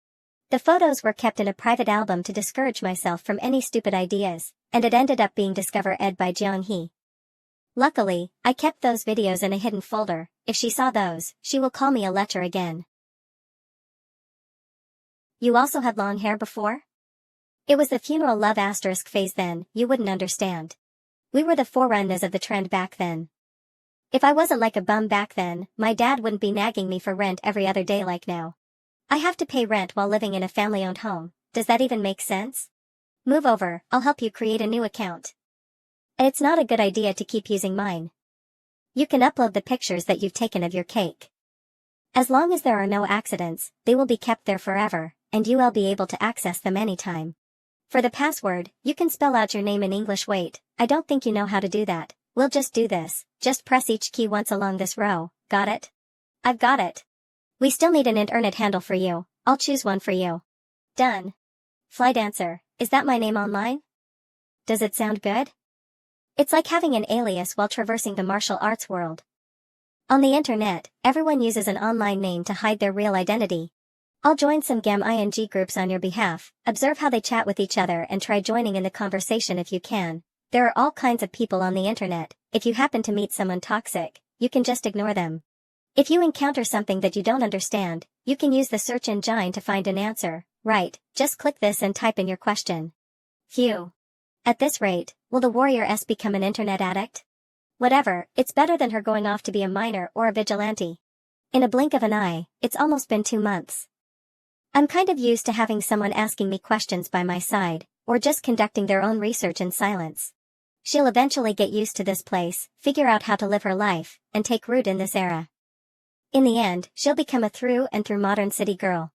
The photos were kept in a private album to discourage myself from any stupid ideas, and it ended up being discovered by Jiang He. Luckily, I kept those videos in a hidden folder. If she saw those, she will call me a lecher again. You also had long hair before? It was the funeral love asterisk phase then, you wouldn't understand. We were the forerunners of the trend back then. If I wasn't like a bum back then, my dad wouldn't be nagging me for rent every other day like now. I have to pay rent while living in a family-owned home, does that even make sense? Move over, I'll help you create a new account. It's not a good idea to keep using mine. You can upload the pictures that you've taken of your cake. As long as there are no accidents, they will be kept there forever, and you will be able to access them anytime. For the password, you can spell out your name in English. Wait, I don't think you know how to do that. We'll just do this, just press each key once along this row, got it? I've got it. We still need an internet handle for you, I'll choose one for you. Done. Fly Dancer, is that my name online? Does it sound good? It's like having an alias while traversing the martial arts world. On the internet, everyone uses an online name to hide their real identity. I'll join some ing groups on your behalf, observe how they chat with each other and try joining in the conversation if you can. There are all kinds of people on the internet, if you happen to meet someone toxic, you can just ignore them. If you encounter something that you don't understand, you can use the search engine to find an answer, right? Just click this and type in your question. Phew. At this rate, will the warrior S become an internet addict? Whatever, it's better than her going off to be a miner or a vigilante. In a blink of an eye, it's almost been 2 months. I'm kind of used to having someone asking me questions by my side, or just conducting their own research in silence. She'll eventually get used to this place, figure out how to live her life, and take root in this era. In the end, she'll become a through and through modern city girl.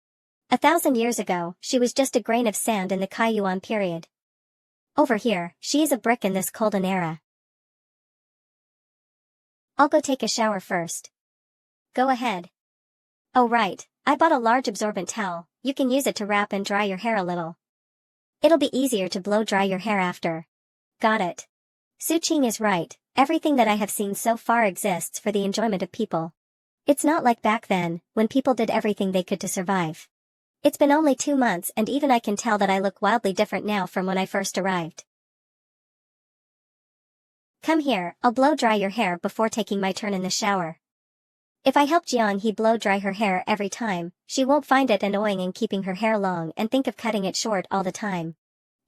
1,000 years ago, she was just a grain of sand in the Kaiyuan period. Over here, she is a brick in this golden era. I'll go take a shower first. Go ahead. Oh right, I bought a large absorbent towel, you can use it to wrap and dry your hair a little. It'll be easier to blow dry your hair after. got it. Suqing is right, everything that I have seen so far exists for the enjoyment of people. It's not like back then, when people did everything they could to survive. It's been only 2 months and even I can tell that I look wildly different now from when I first arrived. Come here, I'll blow dry your hair before taking my turn in the shower. If I help Jiang-hee blow dry her hair every time, she won't find it annoying in keeping her hair long and think of cutting it short all the time.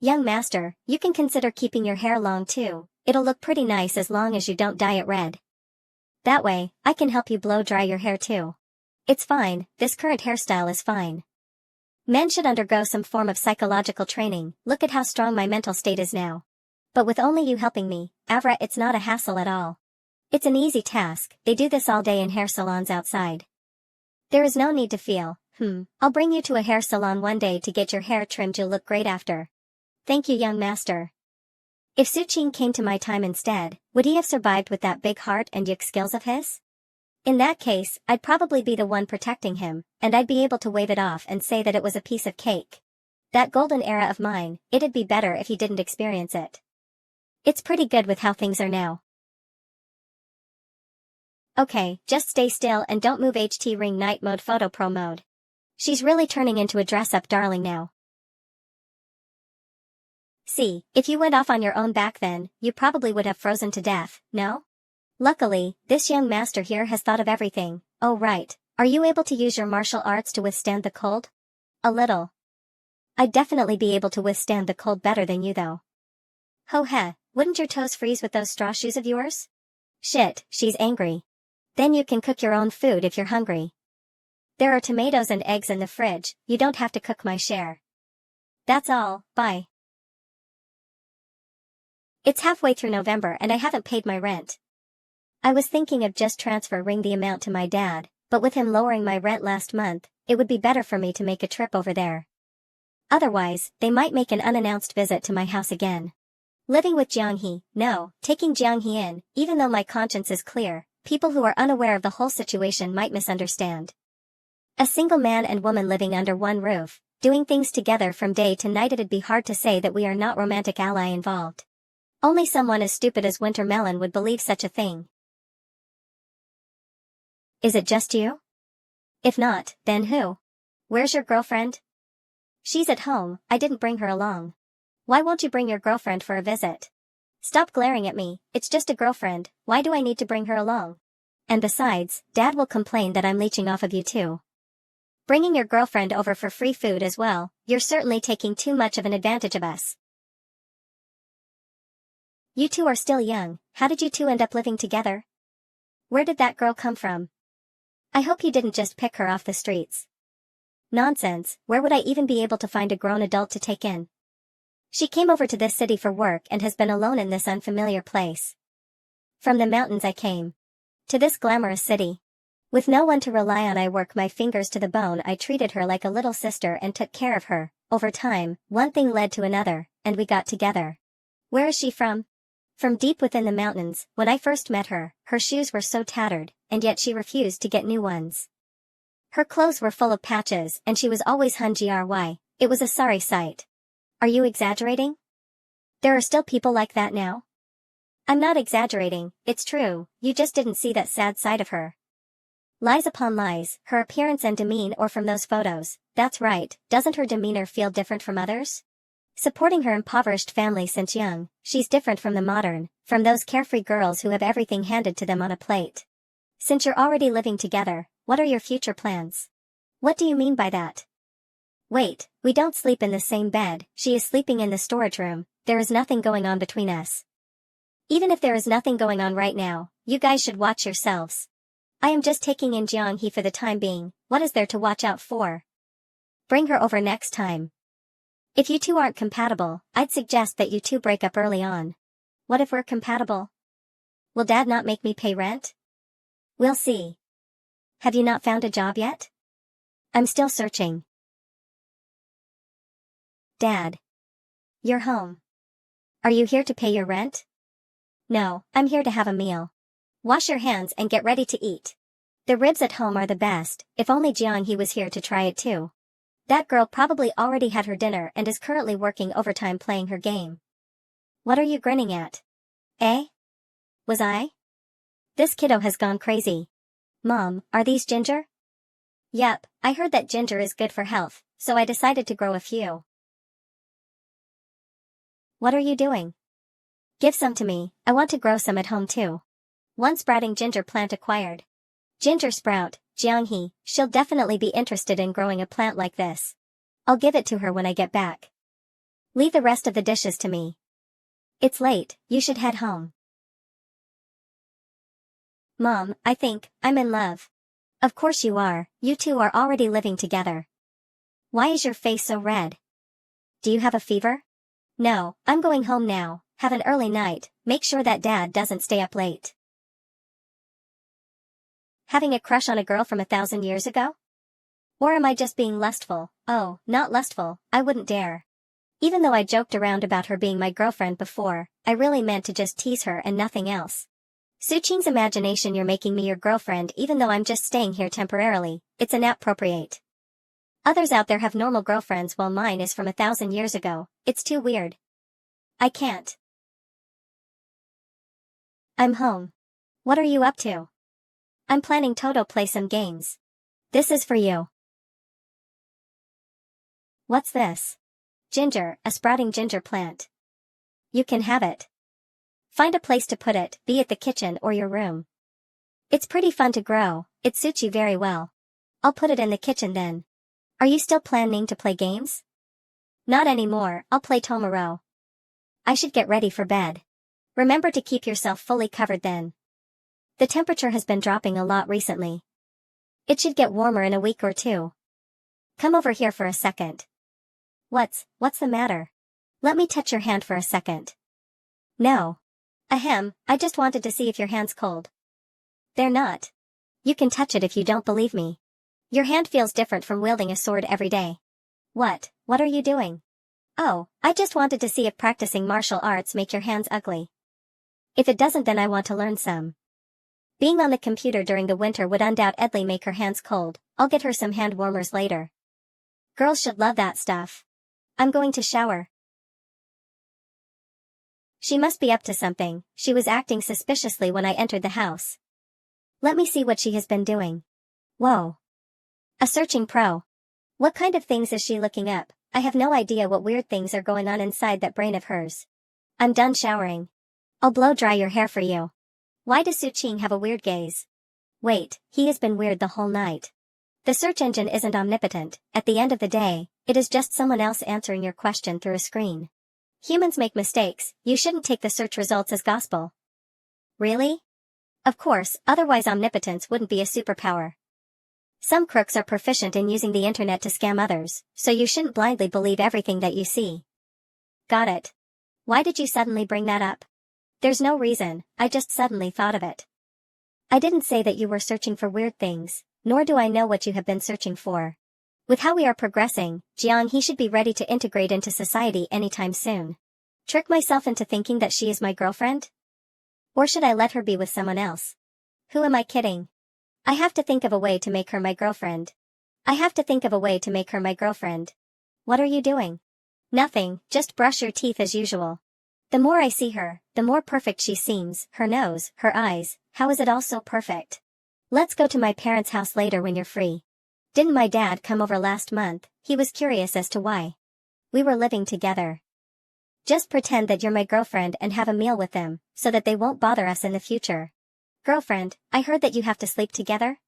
Young master, you can consider keeping your hair long too, it'll look pretty nice as long as you don't dye it red. That way, I can help you blow dry your hair too. It's fine, this current hairstyle is fine. Men should undergo some form of psychological training, look at how strong my mental state is now. But with only you helping me, Avra, it's not a hassle at all. It's an easy task, they do this all day in hair salons outside. There is no need to feel, I'll bring you to a hair salon one day to get your hair trimmed, you'll look great after. Thank you, young master. If Suqing came to my time instead, would he have survived with that big heart and yuk skills of his? In that case, I'd probably be the one protecting him, and I'd be able to wave it off and say that it was a piece of cake. That golden era of mine, it'd be better if he didn't experience it. It's pretty good with how things are now. Okay, just stay still and don't move. HT ring night mode photo pro mode. She's really turning into a dress-up darling now. See, if you went off on your own back then, you probably would have frozen to death, no? Luckily, this young master here has thought of everything. Oh right, are you able to use your martial arts to withstand the cold? A little. I'd definitely be able to withstand the cold better than you though. Ho heh, wouldn't your toes freeze with those straw shoes of yours? Shit, she's angry. Then you can cook your own food if you're hungry. There are tomatoes and eggs in the fridge, you don't have to cook my share. That's all, bye. It's halfway through November and I haven't paid my rent. I was thinking of just transferring the amount to my dad, but with him lowering my rent last month, it would be better for me to make a trip over there. Otherwise, they might make an unannounced visit to my house again. Living with Jiang-hee, no, taking Jiang-hee in, even though my conscience is clear, people who are unaware of the whole situation might misunderstand. A single man and woman living under one roof, doing things together from day to night, it'd be hard to say that we are not romantic ally involved. Only someone as stupid as Winter Melon would believe such a thing. Is it just you? If not, then who? Where's your girlfriend? She's at home, I didn't bring her along. Why won't you bring your girlfriend for a visit? Stop glaring at me, it's just a girlfriend, why do I need to bring her along? And besides, Dad will complain that I'm leeching off of you too. Bringing your girlfriend over for free food as well, you're certainly taking too much of an advantage of us. You two are still young, how did you two end up living together? Where did that girl come from? I hope you didn't just pick her off the streets. Nonsense, where would I even be able to find a grown adult to take in? She came over to this city for work and has been alone in this unfamiliar place. From the mountains I came. To this glamorous city. With no one to rely on, I work my fingers to the bone. I treated her like a little sister and took care of her. Over time, one thing led to another, and we got together. Where is she from? From deep within the mountains. When I first met her, her shoes were so tattered, and yet she refused to get new ones. Her clothes were full of patches and she was always hungry. It was a sorry sight. Are you exaggerating? There are still people like that now? I'm not exaggerating, it's true, you just didn't see that sad side of her. Lies upon lies, her appearance and demeanor, or from those photos, that's right, doesn't her demeanor feel different from others? Supporting her impoverished family since young, she's different from the modern, from those carefree girls who have everything handed to them on a plate. Since you're already living together, what are your future plans? What do you mean by that? Wait, we don't sleep in the same bed, she is sleeping in the storage room, there is nothing going on between us. Even if there is nothing going on right now, you guys should watch yourselves. I am just taking in Jiang-hee for the time being, what is there to watch out for? Bring her over next time. If you two aren't compatible, I'd suggest that you two break up early on. What if we're compatible? Will Dad not make me pay rent? We'll see. Have you not found a job yet? I'm still searching. Dad. You're home. Are you here to pay your rent? No, I'm here to have a meal. Wash your hands and get ready to eat. The ribs at home are the best, if only Jiang-hee was here to try it too. That girl probably already had her dinner and is currently working overtime playing her game. What are you grinning at? Eh? Was I? This kiddo has gone crazy. Mom, are these ginger? Yep, I heard that ginger is good for health, so I decided to grow a few. What are you doing? Give some to me, I want to grow some at home too. One sprouting ginger plant acquired. Ginger sprout, Jianghe, she'll definitely be interested in growing a plant like this. I'll give it to her when I get back. Leave the rest of the dishes to me. It's late, you should head home. Mom, I think, I'm in love. Of course you are, you two are already living together. Why is your face so red? Do you have a fever? No, I'm going home now, have an early night, make sure that Dad doesn't stay up late. Having a crush on a girl from 1,000 years ago? Or am I just being lustful? Oh, not lustful, I wouldn't dare. Even though I joked around about her being my girlfriend before, I really meant to just tease her and nothing else. Suqing's imagination, you're making me your girlfriend even though I'm just staying here temporarily, it's inappropriate. Others out there have normal girlfriends while mine is from 1,000 years ago, it's too weird. I can't. I'm home. What are you up to? I'm planning to play some games. This is for you. What's this? Ginger, a sprouting ginger plant. You can have it. Find a place to put it, be it the kitchen or your room. It's pretty fun to grow, it suits you very well. I'll put it in the kitchen then. Are you still planning to play games? Not anymore, I'll play Tomorrow. I should get ready for bed. Remember to keep yourself fully covered then. The temperature has been dropping a lot recently. It should get warmer in a week or two. Come over here for a second. What's the matter? Let me touch your hand for a second. No. Ahem, I just wanted to see if your hand's cold. They're not. You can touch it if you don't believe me. Your hand feels different from wielding a sword every day. What are you doing? Oh, I just wanted to see if practicing martial arts make your hands ugly. If it doesn't, then I want to learn some. Being on the computer during the winter would undoubtedly make her hands cold. I'll get her some hand warmers later. Girls should love that stuff. I'm going to shower. She must be up to something, she was acting suspiciously when I entered the house. Let me see what she has been doing. Whoa. A searching pro. What kind of things is she looking up? I have no idea what weird things are going on inside that brain of hers. I'm done showering. I'll blow dry your hair for you. Why does Suqing have a weird gaze? Wait, he has been weird the whole night. The search engine isn't omnipotent, at the end of the day, it is just someone else answering your question through a screen. Humans make mistakes, you shouldn't take the search results as gospel. Really? Of course, otherwise omnipotence wouldn't be a superpower. Some crooks are proficient in using the internet to scam others, so you shouldn't blindly believe everything that you see. Got it. Why did you suddenly bring that up? There's no reason, I just suddenly thought of it. I didn't say that you were searching for weird things, nor do I know what you have been searching for. With how we are progressing, he should be ready to integrate into society anytime soon. Trick myself into thinking that she is my girlfriend? Or should I let her be with someone else? Who am I kidding? I have to think of a way to make her my girlfriend. What are you doing? Nothing, just brush your teeth as usual. The more I see her, the more perfect she seems, her nose, her eyes, how is it all so perfect? Let's go to my parents' house later when you're free. Didn't my dad come over last month? He was curious as to why. We were living together. Just pretend that you're my girlfriend and have a meal with them, so that they won't bother us in the future. Girlfriend, I heard that you have to sleep together?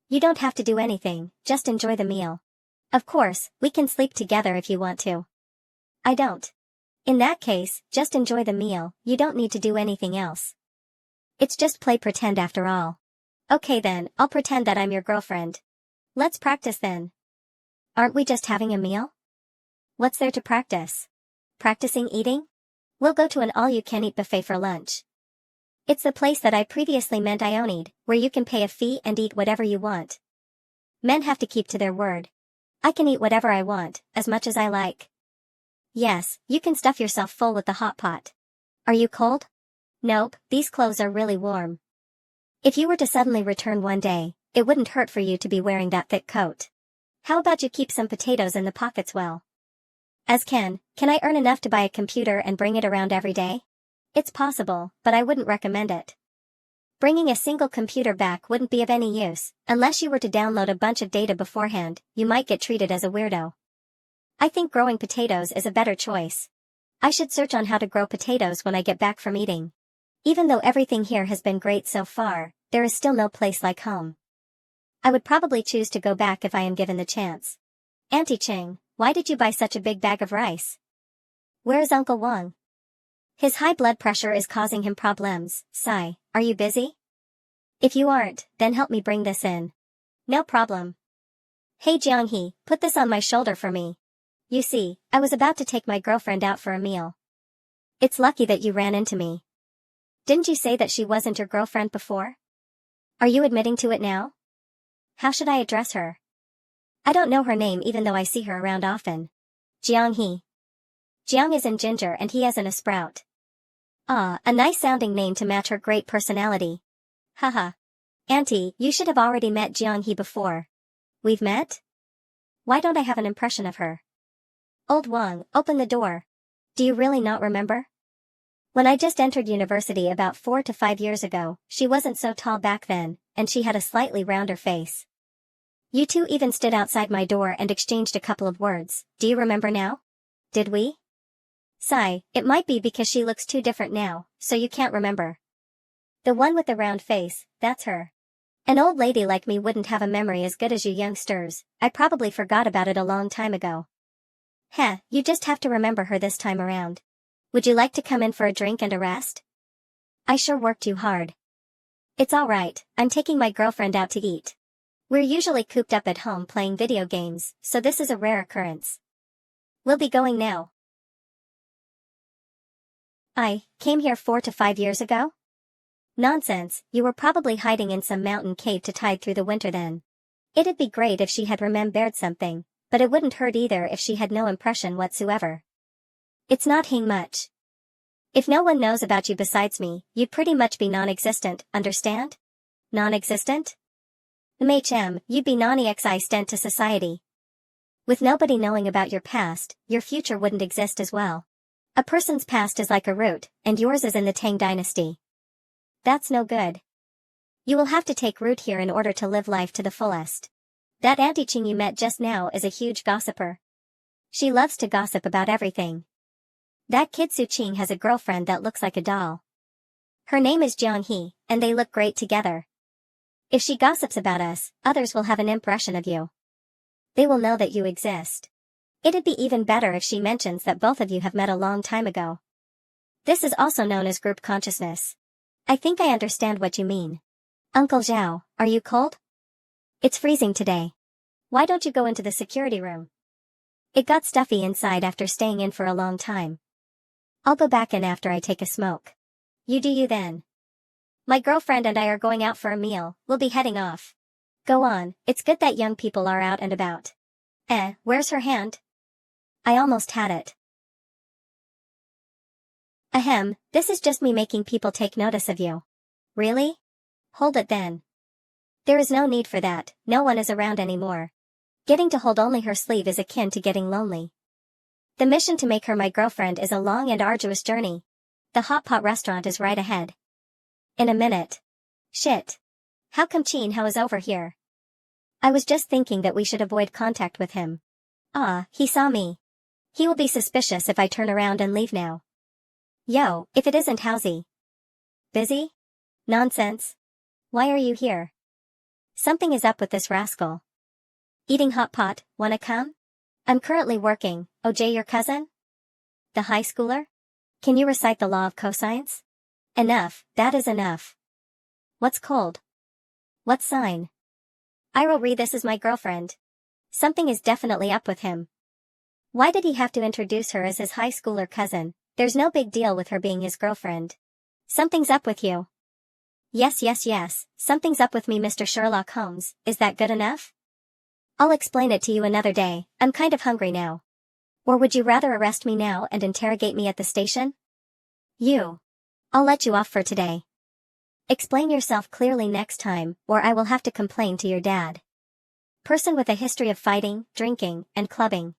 You don't have to do anything, just enjoy the meal. Of course, we can sleep together if you want to. I don't. In that case, just enjoy the meal, you don't need to do anything else. It's just play pretend after all. Okay then, I'll pretend that I'm your girlfriend. Let's practice then. Aren't we just having a meal? What's there to practice? Practicing eating? We'll go to an all-you-can-eat buffet for lunch. It's the place that I previously meant Ionied, where you can pay a fee and eat whatever you want. Men have to keep to their word. I can eat whatever I want, as much as I like. Yes, you can stuff yourself full with the hot pot. Are you cold? Nope, these clothes are really warm. If you were to suddenly return one day, it wouldn't hurt for you to be wearing that thick coat. How about you keep some potatoes in the pockets well? Can I earn enough to buy a computer and bring it around every day? It's possible, but I wouldn't recommend it. Bringing a single computer back wouldn't be of any use, unless you were to download a bunch of data beforehand. You might get treated as a weirdo. I think growing potatoes is a better choice. I should search on how to grow potatoes when I get back from eating. Even though everything here has been great so far, there is still no place like home. I would probably choose to go back if I am given the chance. Auntie Ching, why did you buy such a big bag of rice? Where's Uncle Wang? His high blood pressure is causing him problems. Sigh, are you busy? If you aren't, then help me bring this in. No problem. Hey Jianghe, put this on my shoulder for me. You see, I was about to take my girlfriend out for a meal. It's lucky that you ran into me. Didn't you say that she wasn't your girlfriend before? Are you admitting to it now? How should I address her? I don't know her name even though I see her around often. Jianghe. Jiang is in ginger and he as in a sprout. Ah, a nice sounding name to match her great personality. Haha. Auntie, you should have already met Jianghe before. We've met? Why don't I have an impression of her? Old Wang, open the door. Do you really not remember? When I just entered university about 4 to 5 years ago, she wasn't so tall back then, and she had a slightly rounder face. You two even stood outside my door and exchanged a couple of words. Do you remember now? Did we? Sigh, it might be because she looks too different now, so you can't remember. The one with the round face, that's her. An old lady like me wouldn't have a memory as good as you youngsters. I probably forgot about it a long time ago. Heh, you just have to remember her this time around. Would you like to come in for a drink and a rest? I sure worked you hard. It's alright, I'm taking my girlfriend out to eat. We're usually cooped up at home playing video games, so this is a rare occurrence. We'll be going now. I came here 4 to 5 years ago? Nonsense, you were probably hiding in some mountain cave to tide through the winter then. It'd be great if she had remembered something, but it wouldn't hurt either if she had no impression whatsoever. It's not hing much. If no one knows about you besides me, you'd pretty much be non-existent, understand? Non-existent? You'd be non-existent to society. With nobody knowing about your past, your future wouldn't exist as well. A person's past is like a root, and yours is in the Tang dynasty. That's no good. You will have to take root here in order to live life to the fullest. That Auntie Ching you met just now is a huge gossiper. She loves to gossip about everything. That kid Su Ching has a girlfriend that looks like a doll. Her name is Jianghe, and they look great together. If she gossips about us, others will have an impression of you. They will know that you exist. It'd be even better if she mentions that both of you have met a long time ago. This is also known as group consciousness. I think I understand what you mean. Uncle Zhao, are you cold? It's freezing today. Why don't you go into the security room? It got stuffy inside after staying in for a long time. I'll go back in after I take a smoke. You do you then. My girlfriend and I are going out for a meal, we'll be heading off. Go on, it's good that young people are out and about. Where's her hand? I almost had it. Ahem, this is just me making people take notice of you. Really? Hold it then. There is no need for that, no one is around anymore. Getting to hold only her sleeve is akin to getting lonely. The mission to make her my girlfriend is a long and arduous journey. The hot pot restaurant is right ahead. In a minute. Shit. How come Chin Hao is over here? I was just thinking that we should avoid contact with him. Ah, he saw me. He will be suspicious if I turn around and leave now. Yo, if it isn't Howsy. Busy? Nonsense. Why are you here? Something is up with this rascal. Eating hot pot, wanna come? I'm currently working. OJ your cousin? The high schooler? Can you recite the law of cosines? Enough, that is enough. What's cold? What sign? I'll read this as my girlfriend. Something is definitely up with him. Why did he have to introduce her as his high schooler cousin? There's no big deal with her being his girlfriend. Something's up with you. Yes, something's up with me, Mr. Sherlock Holmes. Is that good enough? I'll explain it to you another day. I'm kind of hungry now. Or would you rather arrest me now and interrogate me at the station? I'll let you off for today. Explain yourself clearly next time, or I will have to complain to your dad. Person with a history of fighting, drinking, and clubbing.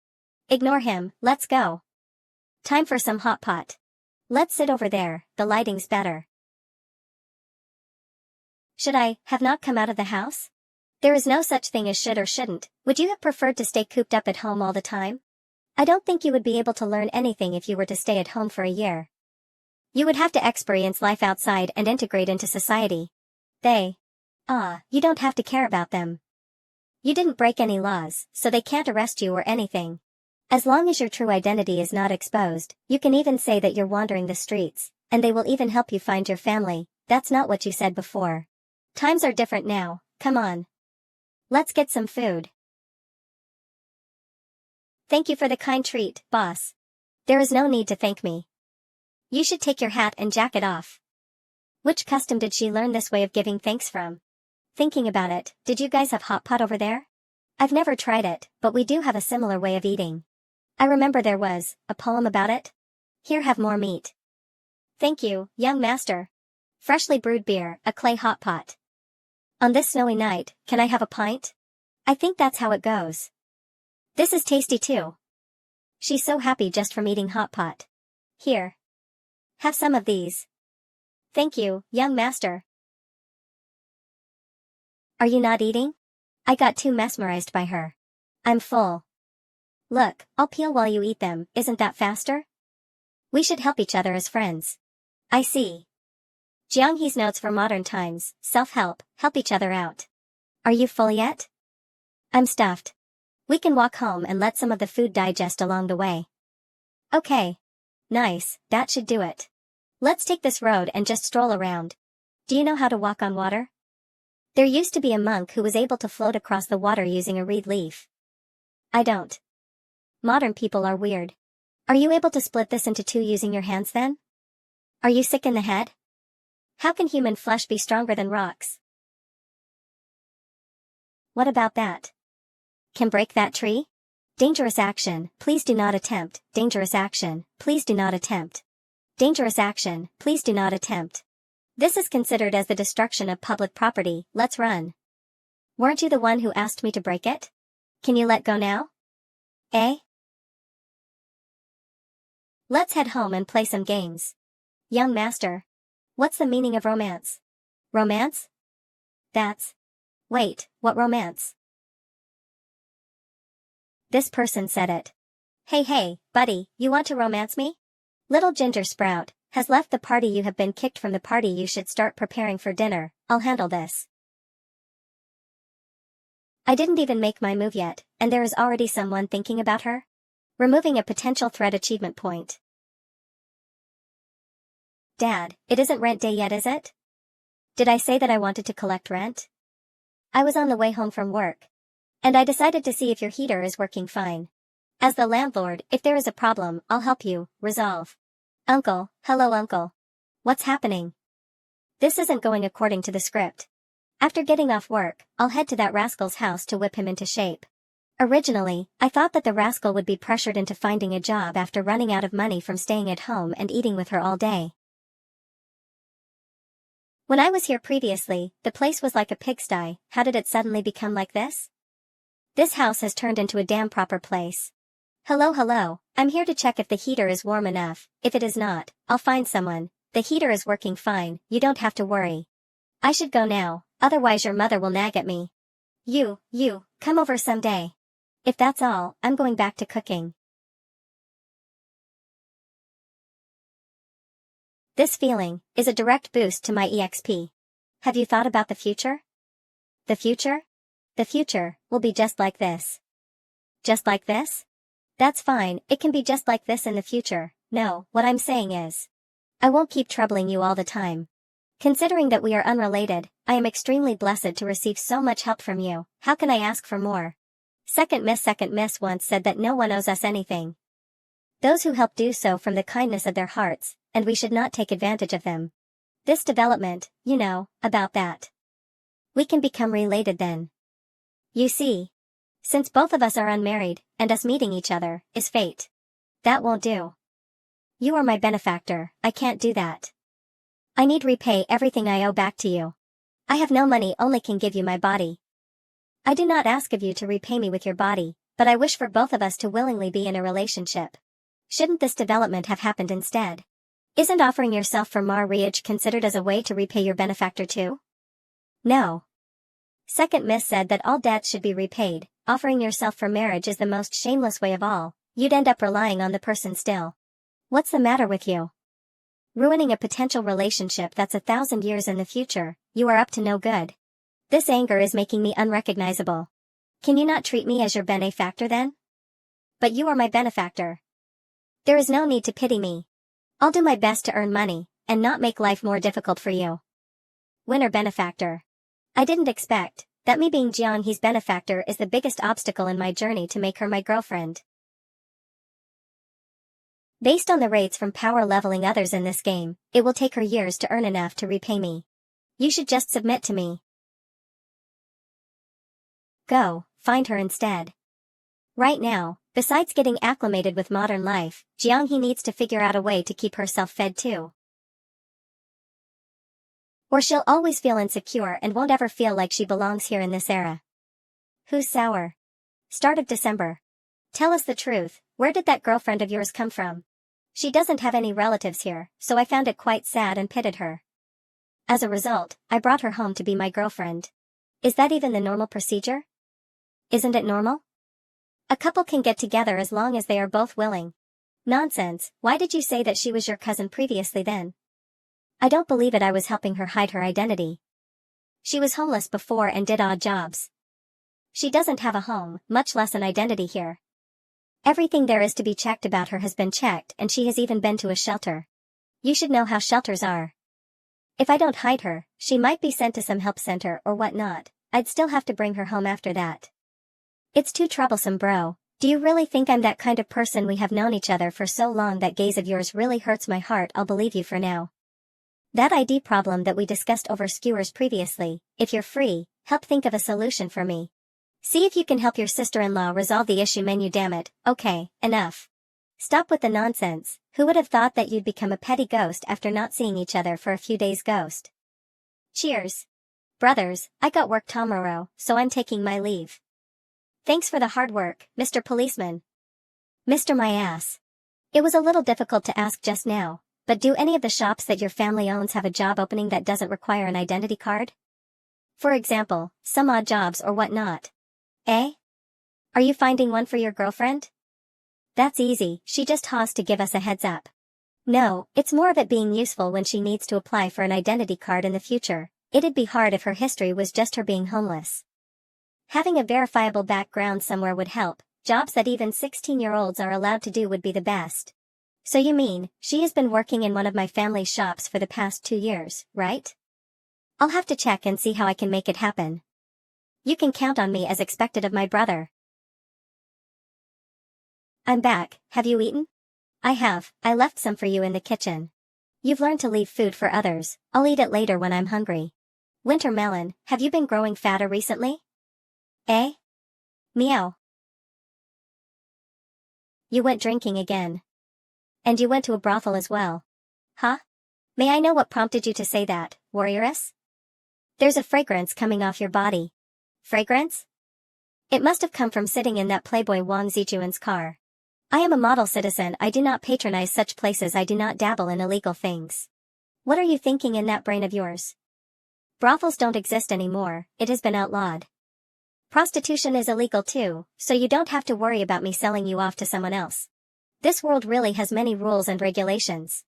Ignore him, let's go. Time for some hot pot. Let's sit over there, the lighting's better. Should I have not come out of the house? There is no such thing as should or shouldn't. Would you have preferred to stay cooped up at home all the time? I don't think you would be able to learn anything if you were to stay at home for a year. You would have to experience life outside and integrate into society. You don't have to care about them. You didn't break any laws, so they can't arrest you or anything. As long as your true identity is not exposed, you can even say that you're wandering the streets, and they will even help you find your family. That's not what you said before. Times are different now, come on. Let's get some food. Thank you for the kind treat, boss. There is no need to thank me. You should take your hat and jacket off. Which custom did she learn this way of giving thanks from? Thinking about it, did you guys have hot pot over there? I've never tried it, but we do have a similar way of eating. I remember there was a poem about it. Here, have more meat. Thank you, young master. Freshly brewed beer, a clay hot pot. On this snowy night, can I have a pint? I think that's how it goes. This is tasty too. She's so happy just from eating hot pot. Here. Have some of these. Thank you, young master. Are you not eating? I got too mesmerized by her. I'm full. Look, I'll peel while you eat them, isn't that faster? We should help each other as friends. I see. Jiang He's notes for modern times, self-help, help each other out. Are you full yet? I'm stuffed. We can walk home and let some of the food digest along the way. Okay. Nice, that should do it. Let's take this road and just stroll around. Do you know how to walk on water? There used to be a monk who was able to float across the water using a reed leaf. I don't. Modern people are weird. Are you able to split this into two using your hands then? Are you sick in the head? How can human flesh be stronger than rocks? What about that? Can break that tree? Dangerous action, please do not attempt. Dangerous action, please do not attempt. Dangerous action, please do not attempt. This is considered as the destruction of public property. Let's run. Weren't you the one who asked me to break it? Can you let go now? Eh? Let's head home and play some games. Young master. What's the meaning of romance? Romance? Wait, what romance? This person said it. Hey, buddy, you want to romance me? Little ginger sprout has left the party. You have been kicked from the party. You should start preparing for dinner. I'll handle this. I didn't even make my move yet, and there is already someone thinking about her? Removing a potential threat achievement point. Dad, it isn't rent day yet, is it? Did I say that I wanted to collect rent? I was on the way home from work. And I decided to see if your heater is working fine. As the landlord, if there is a problem, I'll help you resolve. Uncle, hello uncle. What's happening? This isn't going according to the script. After getting off work, I'll head to that rascal's house to whip him into shape. Originally, I thought that the rascal would be pressured into finding a job after running out of money from staying at home and eating with her all day. When I was here previously, the place was like a pigsty. How did it suddenly become like this? This house has turned into a damn proper place. Hello, I'm here to check if the heater is warm enough. If it is not, I'll find someone. The heater is working fine, you don't have to worry. I should go now, otherwise your mother will nag at me. You, come over someday. If that's all, I'm going back to cooking. This feeling is a direct boost to my EXP. Have you thought about the future? The future? The future will be just like this. Just like this? That's fine, it can be just like this in the future. No, what I'm saying is, I won't keep troubling you all the time. Considering that we are unrelated, I am extremely blessed to receive so much help from you. How can I ask for more? Second Miss once said that no one owes us anything. Those who help do so from the kindness of their hearts, and we should not take advantage of them. This development, you know, about that. We can become related then. You see. Since both of us are unmarried, and us meeting each other, is fate. That won't do. You are my benefactor, I can't do that. I need repay everything I owe back to you. I have no money, only can give you my body. I do not ask of you to repay me with your body, but I wish for both of us to willingly be in a relationship. Shouldn't this development have happened instead? Isn't offering yourself for marriage considered as a way to repay your benefactor too? No. Second Miss said that all debts should be repaid. Offering yourself for marriage is the most shameless way of all. You'd end up relying on the person still. What's the matter with you? Ruining a potential relationship that's 1,000 years in the future. You are up to no good. This anger is making me unrecognizable. Can you not treat me as your benefactor then? But you are my benefactor. There is no need to pity me. I'll do my best to earn money, and not make life more difficult for you. Winner benefactor. I didn't expect that me being Jiang He's benefactor is the biggest obstacle in my journey to make her my girlfriend. Based on the rates from power leveling others in this game, it will take her years to earn enough to repay me. You should just submit to me. Go, find her instead. Right now, besides getting acclimated with modern life, Jiang He needs to figure out a way to keep herself fed too. Or she'll always feel insecure and won't ever feel like she belongs here in this era. Who's sour? Start of December. Tell us the truth, where did that girlfriend of yours come from? She doesn't have any relatives here, so I found it quite sad and pitied her. As a result, I brought her home to be my girlfriend. Is that even the normal procedure? Isn't it normal? A couple can get together as long as they are both willing. Nonsense, why did you say that she was your cousin previously then? I don't believe it. I was helping her hide her identity. She was homeless before and did odd jobs. She doesn't have a home, much less an identity here. Everything there is to be checked about her has been checked, and she has even been to a shelter. You should know how shelters are. If I don't hide her, she might be sent to some help center or whatnot. I'd still have to bring her home after that. It's too troublesome, bro. Do you really think I'm that kind of person? We have known each other for so long. That gaze of yours really hurts my heart. I'll believe you for now. That ID problem that we discussed over skewers previously, if you're free, help think of a solution for me. See if you can help your sister-in-law resolve the issue. Menu, damn it. Okay, enough. Stop with the nonsense. Who would have thought that you'd become a petty ghost after not seeing each other for a few days? Ghost. Cheers. Brothers, I got work tomorrow, so I'm taking my leave. Thanks for the hard work, Mr. Policeman. Mr. My ass. It was a little difficult to ask just now, but do any of the shops that your family owns have a job opening that doesn't require an identity card? For example, some odd jobs or whatnot. Eh? Are you finding one for your girlfriend? That's easy, she just has to give us a heads up. No, it's more of it being useful when she needs to apply for an identity card in the future. It'd be hard if her history was just her being homeless. Having a verifiable background somewhere would help. Jobs that even 16-year-olds are allowed to do would be the best. So you mean, she has been working in one of my family's shops for the past 2 years, right? I'll have to check and see how I can make it happen. You can count on me as expected of my brother. I'm back. Have you eaten? I have. I left some for you in the kitchen. You've learned to leave food for others. I'll eat it later when I'm hungry. Winter melon, have you been growing fatter recently? Eh? Meow. You went drinking again. And you went to a brothel as well. Huh? May I know what prompted you to say that, warrioress? There's a fragrance coming off your body. Fragrance? It must have come from sitting in that playboy Wang Zijuan's car. I am a model citizen. I do not patronize such places. I do not dabble in illegal things. What are you thinking in that brain of yours? Brothels don't exist anymore. It has been outlawed. Prostitution is illegal too, so you don't have to worry about me selling you off to someone else. This world really has many rules and regulations.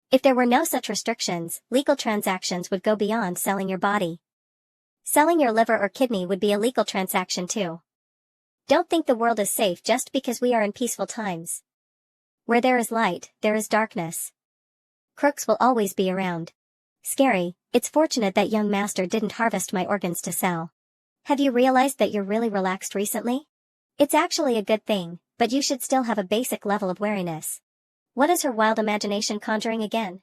If there were no such restrictions, legal transactions would go beyond selling your body. Selling your liver or kidney would be a legal transaction too. Don't think the world is safe just because we are in peaceful times. Where there is light, there is darkness. Crooks will always be around. Scary. It's fortunate that young master didn't harvest my organs to sell. Have you realized that you're really relaxed recently? It's actually a good thing, but you should still have a basic level of wariness. What is her wild imagination conjuring again?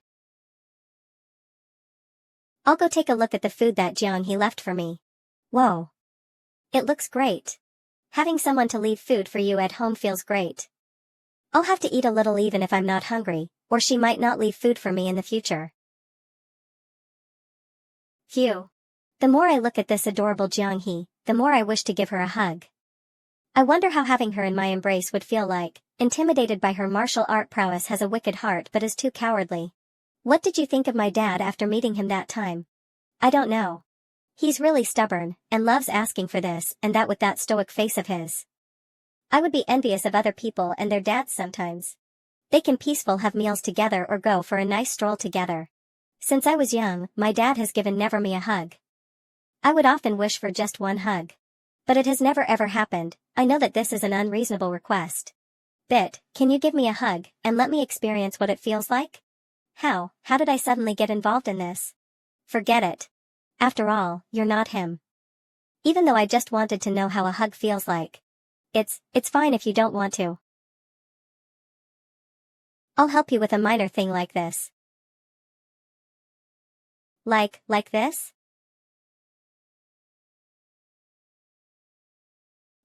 I'll go take a look at the food that Jiang He left for me. Whoa. It looks great. Having someone to leave food for you at home feels great. I'll have to eat a little even if I'm not hungry, or she might not leave food for me in the future. Phew. The more I look at this adorable Jiang He, the more I wish to give her a hug. I wonder how having her in my embrace would feel like. Intimidated by her martial art prowess, has a wicked heart but is too cowardly. What did you think of my dad after meeting him that time? I don't know. He's really stubborn, and loves asking for this and that with that stoic face of his. I would be envious of other people and their dads sometimes. They can peaceful have meals together or go for a nice stroll together. Since I was young, my dad has given never me a hug. I would often wish for just one hug. But it has never ever happened. I know that this is an unreasonable request. Can you give me a hug, and let me experience what it feels like? How did I suddenly get involved in this? Forget it. After all, you're not him. Even though I just wanted to know how a hug feels like. It's fine if you don't want to. I'll help you with a minor thing like this. Like this?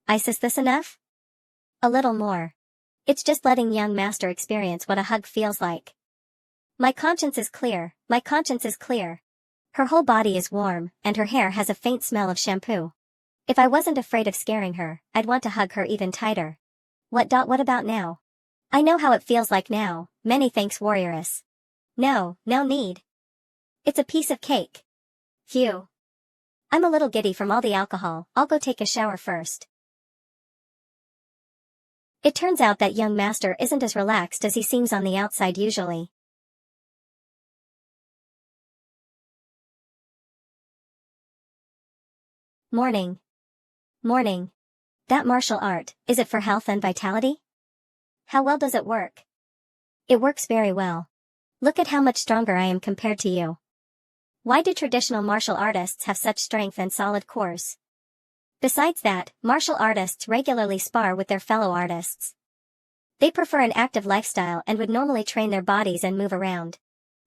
Is this enough? A little more. It's just letting young master experience what a hug feels like. My conscience is clear, my conscience is clear. Her whole body is warm, and her hair has a faint smell of shampoo. If I wasn't afraid of scaring her, I'd want to hug her even tighter. What about now? I know how it feels like now. Many thanks, warrioress. No need. It's a piece of cake. Phew. I'm a little giddy from all the alcohol. I'll go take a shower first. It turns out that young master isn't as relaxed as he seems on the outside usually. Morning. That martial art, is it for health and vitality? How well does it work? It works very well. Look at how much stronger I am compared to you. Why do traditional martial artists have such strength and solid cores? Besides that, martial artists regularly spar with their fellow artists. They prefer an active lifestyle and would normally train their bodies and move around.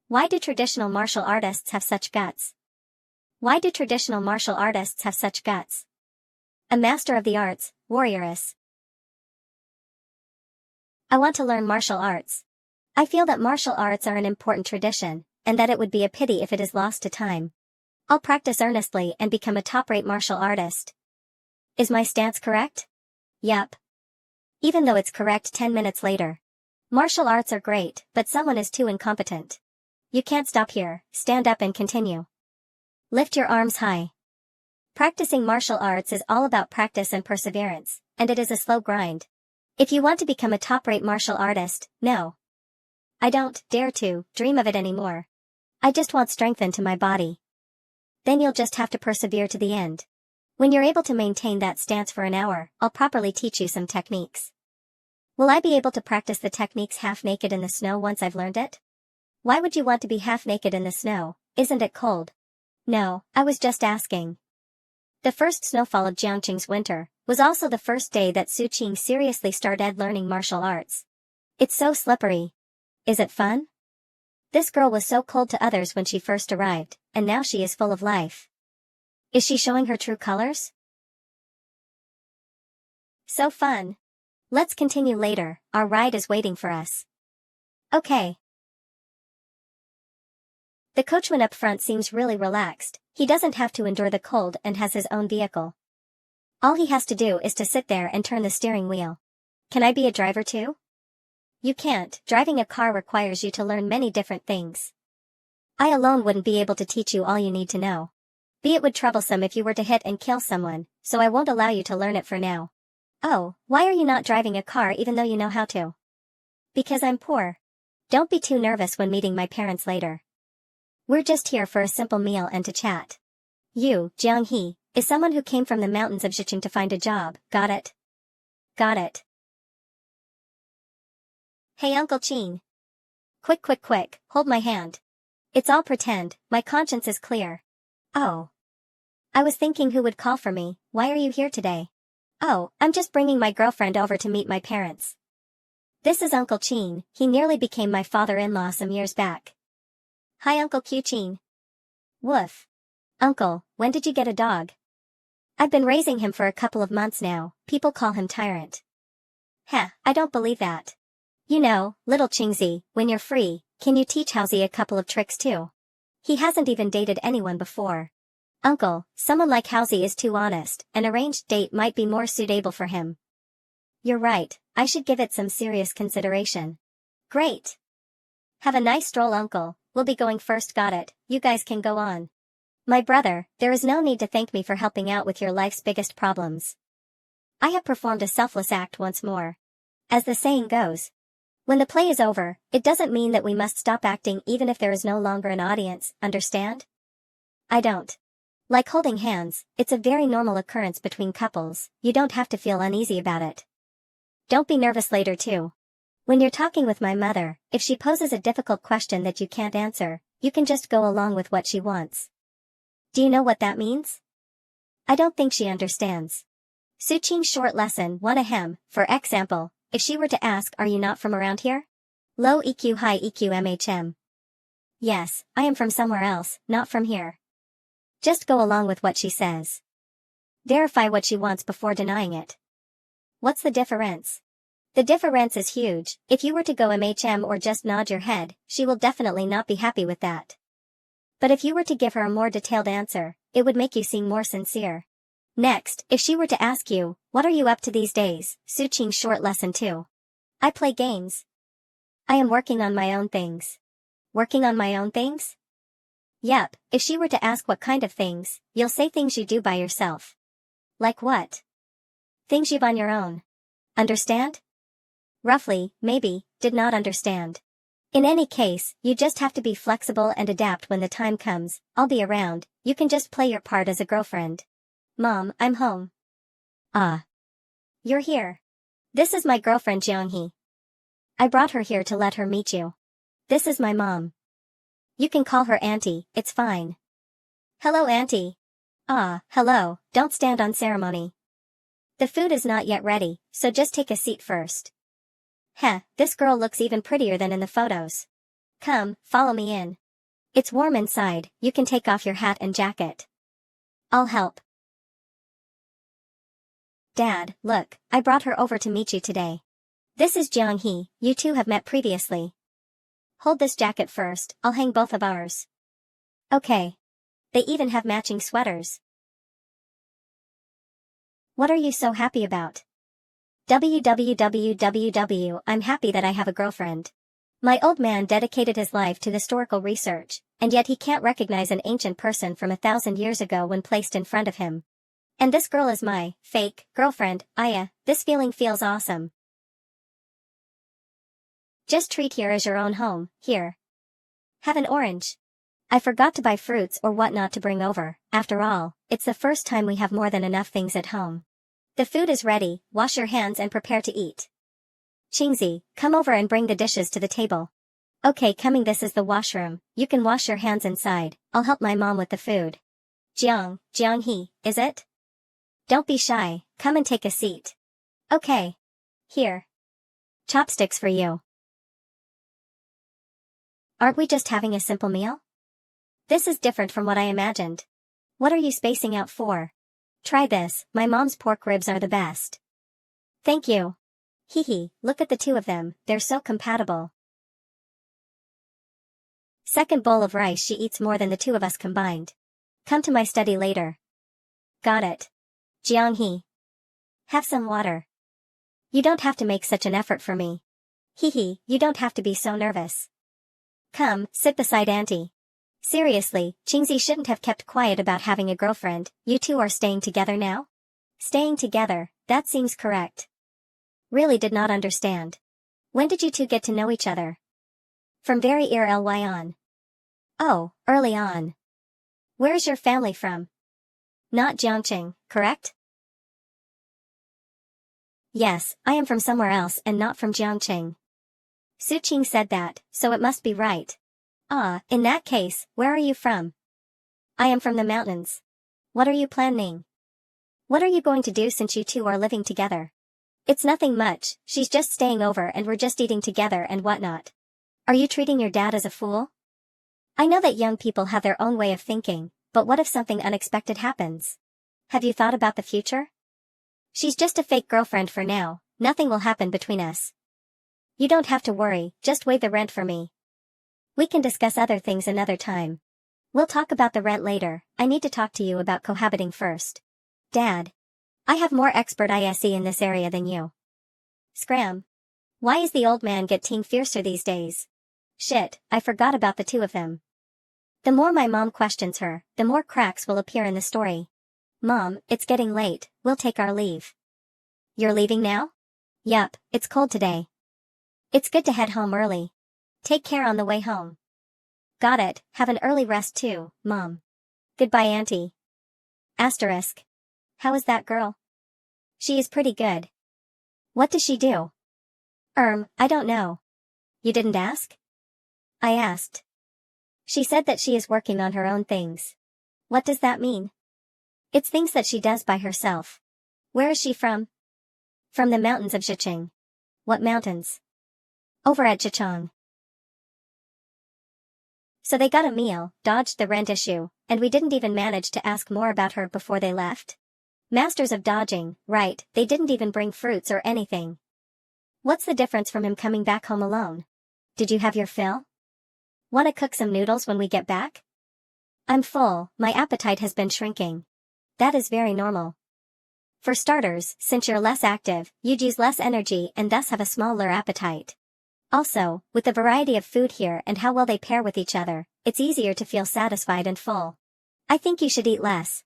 Why do traditional martial artists have such guts? Why do traditional martial artists have such guts? A master of the arts, warrioress. I want to learn martial arts. I feel that martial arts are an important tradition, and that it would be a pity if it is lost to time. I'll practice earnestly and become a top-rate martial artist. Is my stance correct? Yup. Even though it's correct 10 minutes later. Martial arts are great, but someone is too incompetent. You can't stop here, stand up and continue. Lift your arms high. Practicing martial arts is all about practice and perseverance, and it is a slow grind. If you want to become a top-rate martial artist, no. I don't dare to dream of it anymore. I just want strength into my body. Then you'll just have to persevere to the end. When you're able to maintain that stance for an hour, I'll properly teach you some techniques. Will I be able to practice the techniques half naked in the snow once I've learned it? Why would you want to be half naked in the snow? Isn't it cold? No, I was just asking. The first snowfall of Jiangqing's winter was also the first day that Su Qing seriously started learning martial arts. It's so slippery. Is it fun? This girl was so cold to others when she first arrived, and now she is full of life. Is she showing her true colors? So fun. Let's continue later, our ride is waiting for us. Okay. The coachman up front seems really relaxed. He doesn't have to endure the cold and has his own vehicle. All he has to do is to sit there and turn the steering wheel. Can I be a driver too? You can't. Driving a car requires you to learn many different things. I alone wouldn't be able to teach you all you need to know. It would troublesome if you were to hit and kill someone, so I won't allow you to learn it for now. Oh, why are you not driving a car even though you know how to? Because I'm poor. Don't be too nervous when meeting my parents later. We're just here for a simple meal and to chat. You, Jiang He, is someone who came from the mountains of Zhicheng to find a job, got it? Got it. Hey Uncle Qin. Quick, hold my hand. It's all pretend, my conscience is clear. Oh. I was thinking who would call for me. Why are you here today? Oh, I'm just bringing my girlfriend over to meet my parents. This is Uncle Qin. He nearly became my father-in-law some years back. Hi Uncle Qin. Woof. Uncle, when did you get a dog? I've been raising him for a couple of months now. People call him Tyrant. Heh, I don't believe that. You know, little Qingzi, when you're free, can you teach Haozi a couple of tricks too? He hasn't even dated anyone before. Uncle, someone like Haozi is too honest. An arranged date might be more suitable for him. You're right, I should give it some serious consideration. Great. Have a nice stroll, uncle. We'll be going first. Got it, you guys can go on. My brother, there is no need to thank me for helping out with your life's biggest problems. I have performed a selfless act once more. As the saying goes, when the play is over, it doesn't mean that we must stop acting even if there is no longer an audience, understand? I don't. Like holding hands, it's a very normal occurrence between couples, you don't have to feel uneasy about it. Don't be nervous later too. When you're talking with my mother, if she poses a difficult question that you can't answer, you can just go along with what she wants. Do you know what that means? I don't think she understands. Suqing short lesson 1 ahem, for example, if she were to ask, are you not from around here? Low EQ high EQ MHM. Yes, I am from somewhere else, not from here. Just go along with what she says. Verify what she wants before denying it. What's the difference? The difference is huge. If you were to go MHM or just nod your head, she will definitely not be happy with that. But if you were to give her a more detailed answer, it would make you seem more sincere. Next, if she were to ask you, what are you up to these days? Suqing short lesson 2. I play games. I am working on my own things. Working on my own things? Yep, if she were to ask what kind of things, you'll say things you do by yourself. Like what? Things you've on your own. Understand? Roughly, maybe, did not understand. In any case, you just have to be flexible and adapt when the time comes. I'll be around, you can just play your part as a girlfriend. Mom, I'm home. Ah. You're here. This is my girlfriend Jianghee. I brought her here to let her meet you. This is my mom. You can call her Auntie, it's fine. Hello Auntie. Ah, hello, don't stand on ceremony. The food is not yet ready, so just take a seat first. Heh, this girl looks even prettier than in the photos. Come, follow me in. It's warm inside, you can take off your hat and jacket. I'll help. Dad, look, I brought her over to meet you today. This is Jianghee, you two have met previously. Hold this jacket first, I'll hang both of ours. Okay. They even have matching sweaters. What are you so happy about? www. I'm happy that I have a girlfriend. My old man dedicated his life to historical research, and yet he can't recognize an ancient person from 1,000 years ago when placed in front of him. And this girl is my fake girlfriend, Aya. This feeling feels awesome. Just treat here as your own home, here. Have an orange. I forgot to buy fruits or whatnot to bring over. After all, it's the first time we have more than enough things at home. The food is ready, wash your hands and prepare to eat. Qingzi, come over and bring the dishes to the table. Okay, coming. This is the washroom, you can wash your hands inside, I'll help my mom with the food. Jianghee, is it? Don't be shy, come and take a seat. Okay. Here. Chopsticks for you. Aren't we just having a simple meal? This is different from what I imagined. What are you spacing out for? Try this, my mom's pork ribs are the best. Thank you. Hee, look at the two of them, they're so compatible. Second bowl of rice. She eats more than the two of us combined. Come to my study later. Got it. Jianghee. Have some water. You don't have to make such an effort for me. Hee, you don't have to be so nervous. Come, sit beside Auntie. Seriously, Qingzi shouldn't have kept quiet about having a girlfriend. You two are staying together now? Staying together, that seems correct. Really did not understand. When did you two get to know each other? From very early on. Oh, early on. Where is your family from? Not Jiangqing, correct? Yes, I am from somewhere else and not from Jiangqing. Suqing said that, so it must be right. Ah, in that case, where are you from? I am from the mountains. What are you planning? What are you going to do since you two are living together? It's nothing much, she's just staying over and we're just eating together and whatnot. Are you treating your dad as a fool? I know that young people have their own way of thinking, but what if something unexpected happens? Have you thought about the future? She's just a fake girlfriend for now, nothing will happen between us. You don't have to worry, just waive the rent for me. We can discuss other things another time. We'll talk about the rent later, I need to talk to you about cohabiting first. Dad. I have more expert ISE in this area than you. Scram. Why is the old man getting fiercer these days? Shit, I forgot about the two of them. The more my mom questions her, the more cracks will appear in the story. Mom, it's getting late, we'll take our leave. You're leaving now? Yup, it's cold today. It's good to head home early. Take care on the way home. Got it, have an early rest too, Mom. Goodbye, Auntie. Asterisk. How is that girl? She is pretty good. What does she do? I don't know. You didn't ask? I asked. She said that she is working on her own things. What does that mean? It's things that she does by herself. Where is she from? From the mountains of Zhejiang. What mountains? Over at Zhejiang. So they got a meal, dodged the rent issue, and we didn't even manage to ask more about her before they left. Masters of dodging, right, they didn't even bring fruits or anything. What's the difference from him coming back home alone? Did you have your fill? Wanna cook some noodles when we get back? I'm full, my appetite has been shrinking. That is very normal. For starters, since you're less active, you'd use less energy and thus have a smaller appetite. Also, with the variety of food here and how well they pair with each other, it's easier to feel satisfied and full. I think you should eat less.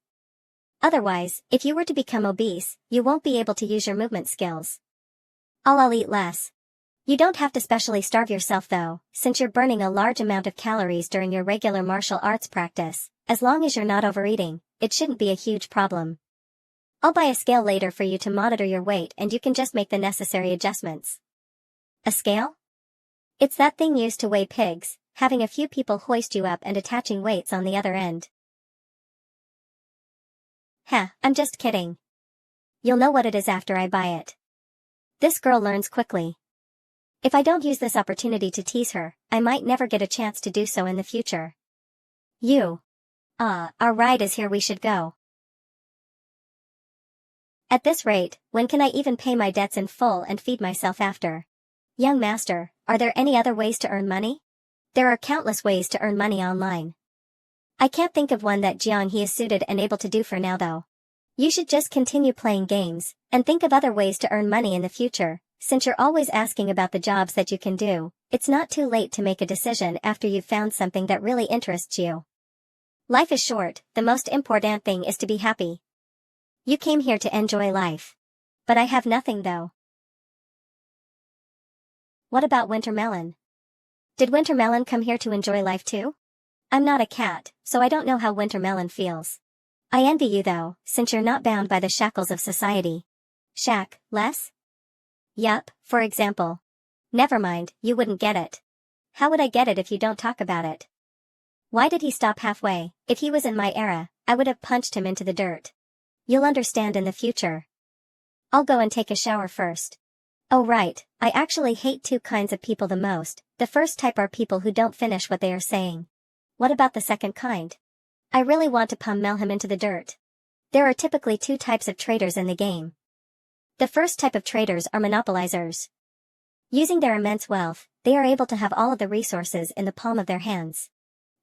Otherwise, if you were to become obese, you won't be able to use your movement skills. I'll eat less. You don't have to specially starve yourself though, since you're burning a large amount of calories during your regular martial arts practice. As long as you're not overeating, it shouldn't be a huge problem. I'll buy a scale later for you to monitor your weight and you can just make the necessary adjustments. A scale? It's that thing used to weigh pigs, having a few people hoist you up and attaching weights on the other end. I'm just kidding. You'll know what it is after I buy it. This girl learns quickly. If I don't use this opportunity to tease her, I might never get a chance to do so in the future. Our ride is here, we should go. At this rate, when can I even pay my debts in full and feed myself after? Young master, are there any other ways to earn money? There are countless ways to earn money online. I can't think of one that Jiang he is suited and able to do for now though. You should just continue playing games, and think of other ways to earn money in the future. Since you're always asking about the jobs that you can do, it's not too late to make a decision after you've found something that really interests you. Life is short, the most important thing is to be happy. You came here to enjoy life. But I have nothing though. What about Wintermelon? Did Wintermelon come here to enjoy life too? I'm not a cat, so I don't know how Wintermelon feels. I envy you though, since you're not bound by the shackles of society. Less? Yup, for example. Never mind, you wouldn't get it. How would I get it if you don't talk about it? Why did he stop halfway? If he was in my era, I would have punched him into the dirt. You'll understand in the future. I'll go and take a shower first. Oh right, I actually hate two kinds of people the most. The first type are people who don't finish what they are saying. What about the second kind? I really want to pummel him into the dirt. There are typically two types of traders in the game. The first type of traders are monopolizers. Using their immense wealth, they are able to have all of the resources in the palm of their hands.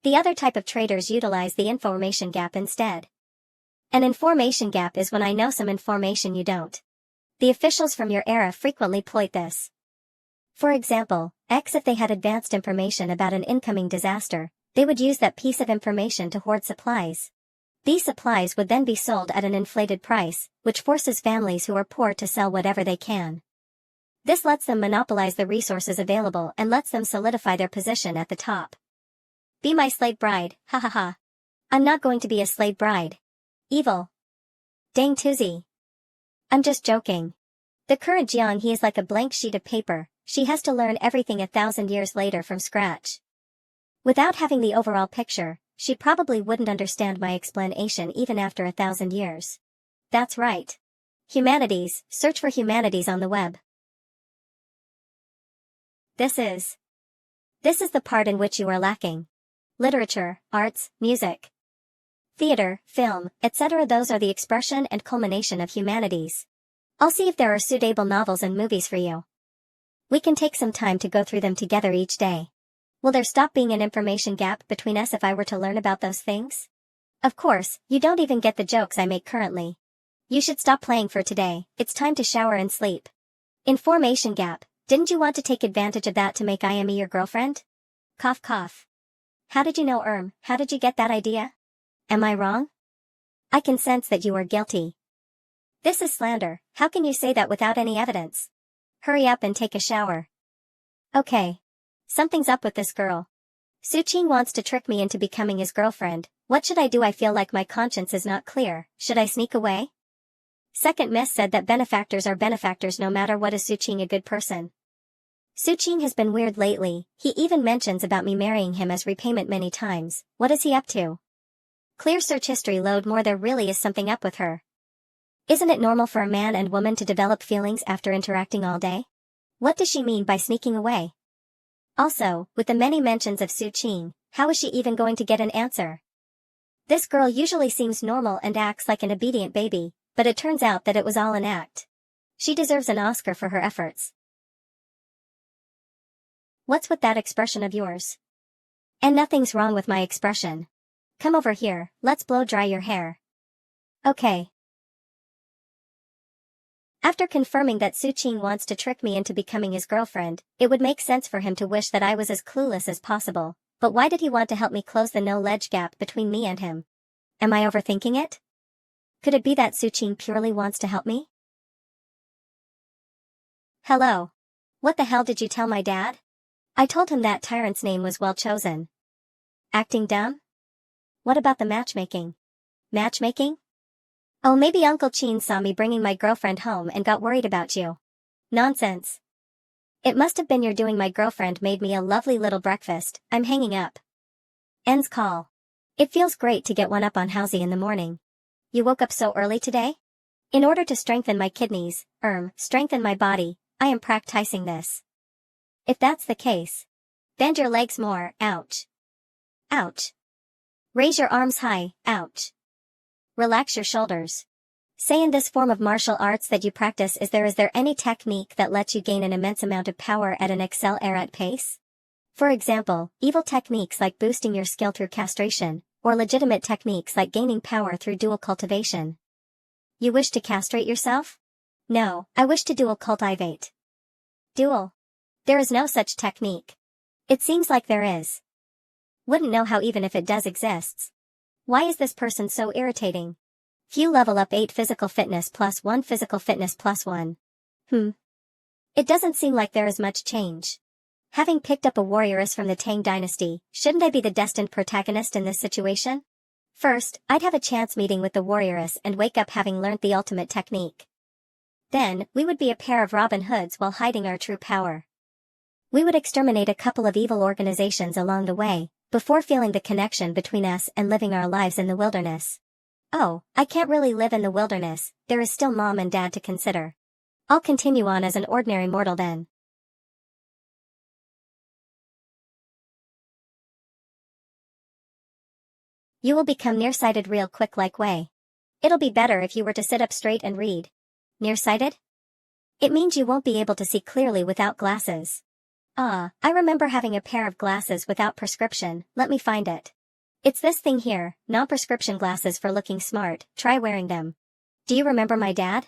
The other type of traders utilize the information gap instead. An information gap is when I know some information you don't. The officials from your era frequently exploit this. For example, if they had advanced information about an incoming disaster, they would use that piece of information to hoard supplies. These supplies would then be sold at an inflated price, which forces families who are poor to sell whatever they can. This lets them monopolize the resources available and lets them solidify their position at the top. Be my slave bride, ha ha ha. I'm not going to be a slave bride. Evil. Dang Tuzi. I'm just joking. The current Jiang he is like a blank sheet of paper, she has to learn everything 1,000 years later from scratch. Without having the overall picture, she probably wouldn't understand my explanation even after 1,000 years. That's right. Humanities, search for humanities on the web. This is the part in which you are lacking. Literature, arts, music, theater, film, etc. Those are the expression and culmination of humanities. I'll see if there are suitable novels and movies for you. We can take some time to go through them together each day. Will there stop being an information gap between us if I were to learn about those things? Of course, you don't even get the jokes I make currently. You should stop playing for today, it's time to shower and sleep. Information gap. Didn't you want to take advantage of that to make I am your girlfriend? Cough cough. How did you know, How did you get that idea? Am I wrong? I can sense that you are guilty. This is slander. How can you say that without any evidence? Hurry up and take a shower. Okay. Something's up with this girl. Suqing wants to trick me into becoming his girlfriend. What should I do? I feel like my conscience is not clear. Should I sneak away? Second Miss said that benefactors are benefactors no matter what. Is Suqing a good person? Suqing has been weird lately. He even mentions about me marrying him as repayment many times. What is he up to? Clear search history load more. There really is something up with her. Isn't it normal for a man and woman to develop feelings after interacting all day? What does she mean by sneaking away? Also, with the many mentions of Suqing, how is she even going to get an answer? This girl usually seems normal and acts like an obedient baby, but it turns out that it was all an act. She deserves an Oscar for her efforts. What's with that expression of yours? And nothing's wrong with my expression. Come over here, let's blow dry your hair. Okay. After confirming that Suqing wants to trick me into becoming his girlfriend, it would make sense for him to wish that I was as clueless as possible. But why did he want to help me close the knowledge gap between me and him? Am I overthinking it? Could it be that Suqing purely wants to help me? Hello. What the hell did you tell my dad? I told him that tyrant's name was well chosen. Acting dumb? What about the matchmaking? Matchmaking? Oh, maybe Uncle Chin saw me bringing my girlfriend home and got worried about you. Nonsense. It must have been your doing. My girlfriend made me a lovely little breakfast. I'm hanging up. Ends call. It feels great to get one up on Housey in the morning. You woke up so early today? In order to strengthen my kidneys, strengthen my body, I am practicing this. If that's the case, bend your legs more. Ouch. Ouch. Raise your arms high. Ouch. Relax your shoulders. Say in this form of martial arts that you practice, is there any technique that lets you gain an immense amount of power at an accelerate pace? For example, evil techniques like boosting your skill through castration, or legitimate techniques like gaining power through dual cultivation. You wish to castrate yourself? No, I wish to dual cultivate. Dual? There is no such technique. It seems like there is. Wouldn't know how even if it does exists. Why is this person so irritating? Few level up 8 physical fitness plus 1 physical fitness plus 1. It doesn't seem like there is much change. Having picked up a warrioress from the Tang dynasty, shouldn't I be the destined protagonist in this situation? First, I'd have a chance meeting with the warrioress and wake up having learnt the ultimate technique. Then, we would be a pair of Robin Hoods while hiding our true power. We would exterminate a couple of evil organizations along the way, before feeling the connection between us and living our lives in the wilderness. Oh, I can't really live in the wilderness, there is still mom and dad to consider. I'll continue on as an ordinary mortal then. You will become nearsighted real quick like way. It'll be better if you were to sit up straight and read. Nearsighted? It means you won't be able to see clearly without glasses. I remember having a pair of glasses without prescription. Let me find it. It's this thing here, non-prescription glasses for looking smart. Try wearing them. Do you remember my dad?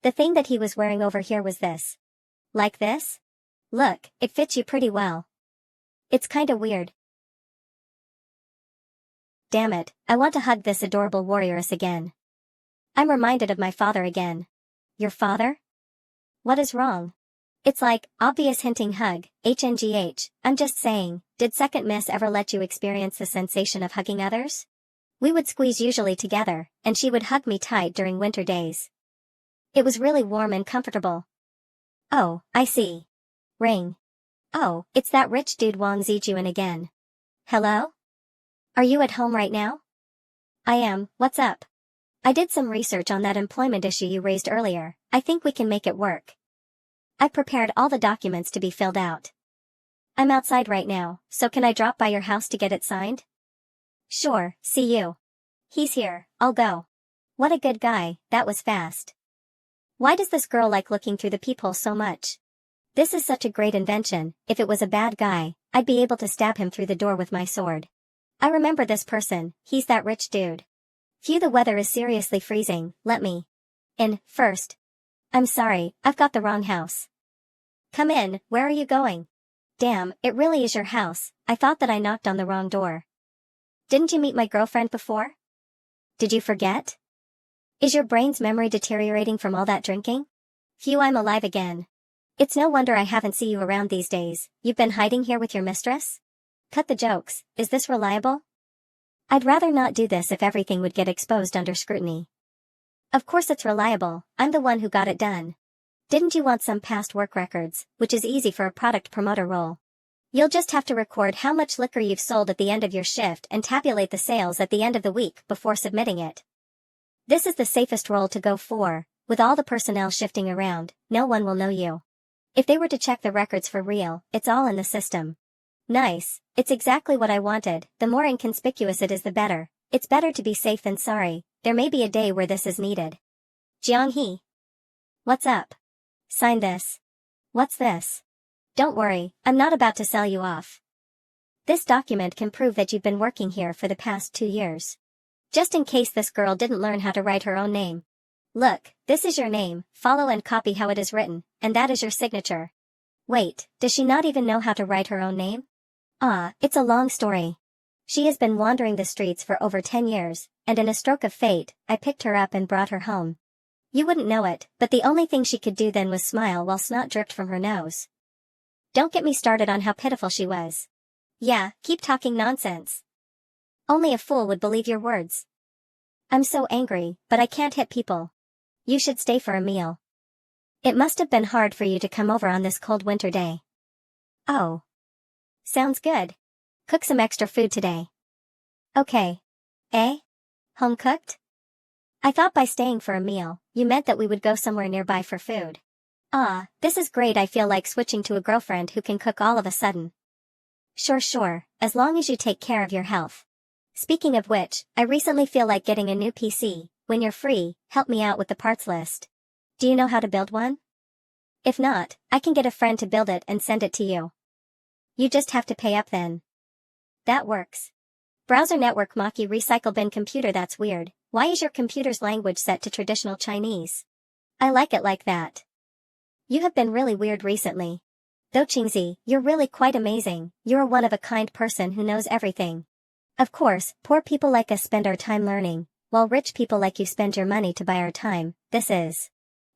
The thing that he was wearing over here was this. Like this? Look, it fits you pretty well. It's kinda weird. Damn it, I want to hug this adorable warrioress again. I'm reminded of my father again. Your father? What is wrong? It's like, obvious hinting hug, HNGH, I'm just saying, did Second Miss ever let you experience the sensation of hugging others? We would squeeze usually together, and she would hug me tight during winter days. It was really warm and comfortable. Oh, I see. Ring. Oh, it's that rich dude Wang Zijuan again. Hello? Are you at home right now? I am, what's up? I did some research on that employment issue you raised earlier. I think we can make it work. I prepared all the documents to be filled out. I'm outside right now, so can I drop by your house to get it signed? Sure, see you. He's here, I'll go. What a good guy, that was fast. Why does this girl like looking through the peephole so much? This is such a great invention. If it was a bad guy, I'd be able to stab him through the door with my sword. I remember this person, he's that rich dude. Phew, the weather is seriously freezing, let me in, first. I'm sorry, I've got the wrong house. Come in, where are you going? Damn, it really is your house. I thought that I knocked on the wrong door. Didn't you meet my girlfriend before? Did you forget? Is your brain's memory deteriorating from all that drinking? Phew, I'm alive again. It's no wonder I haven't seen you around these days. You've been hiding here with your mistress? Cut the jokes, is this reliable? I'd rather not do this if everything would get exposed under scrutiny. Of course it's reliable, I'm the one who got it done. Didn't you want some past work records, which is easy for a product promoter role? You'll just have to record how much liquor you've sold at the end of your shift and tabulate the sales at the end of the week before submitting it. This is the safest role to go for. With all the personnel shifting around, no one will know you. If they were to check the records for real, it's all in the system. Nice, it's exactly what I wanted. The more inconspicuous it is, the better. It's better to be safe than sorry. There may be a day where this is needed. Jiang-hee. What's up? Sign this. What's this? Don't worry, I'm not about to sell you off. This document can prove that you've been working here for the past 2 years. Just in case this girl didn't learn how to write her own name. Look, this is your name, follow and copy how it is written, and that is your signature. Wait, does she not even know how to write her own name? It's a long story. She has been wandering the streets for over 10 years, and in a stroke of fate, I picked her up and brought her home. You wouldn't know it, but the only thing she could do then was smile while snot dripped from her nose. Don't get me started on how pitiful she was. Yeah, keep talking nonsense. Only a fool would believe your words. I'm so angry, but I can't hit people. You should stay for a meal. It must have been hard for you to come over on this cold winter day. Oh. Sounds good. Cook some extra food today. Okay. Eh? Home cooked? I thought by staying for a meal, you meant that we would go somewhere nearby for food. This is great. I feel like switching to a girlfriend who can cook all of a sudden. Sure, as long as you take care of your health. Speaking of which, I recently feel like getting a new PC. When you're free, help me out with the parts list. Do you know how to build one? If not, I can get a friend to build it and send it to you. You just have to pay up then. That works. Browser network Maki recycle bin computer. That's weird. Why is your computer's language set to traditional Chinese? I like it like that. You have been really weird recently. Though Qingzi, you're really quite amazing. You're a one-of-a-kind person who knows everything. Of course, poor people like us spend our time learning, while rich people like you spend your money to buy our time. This is...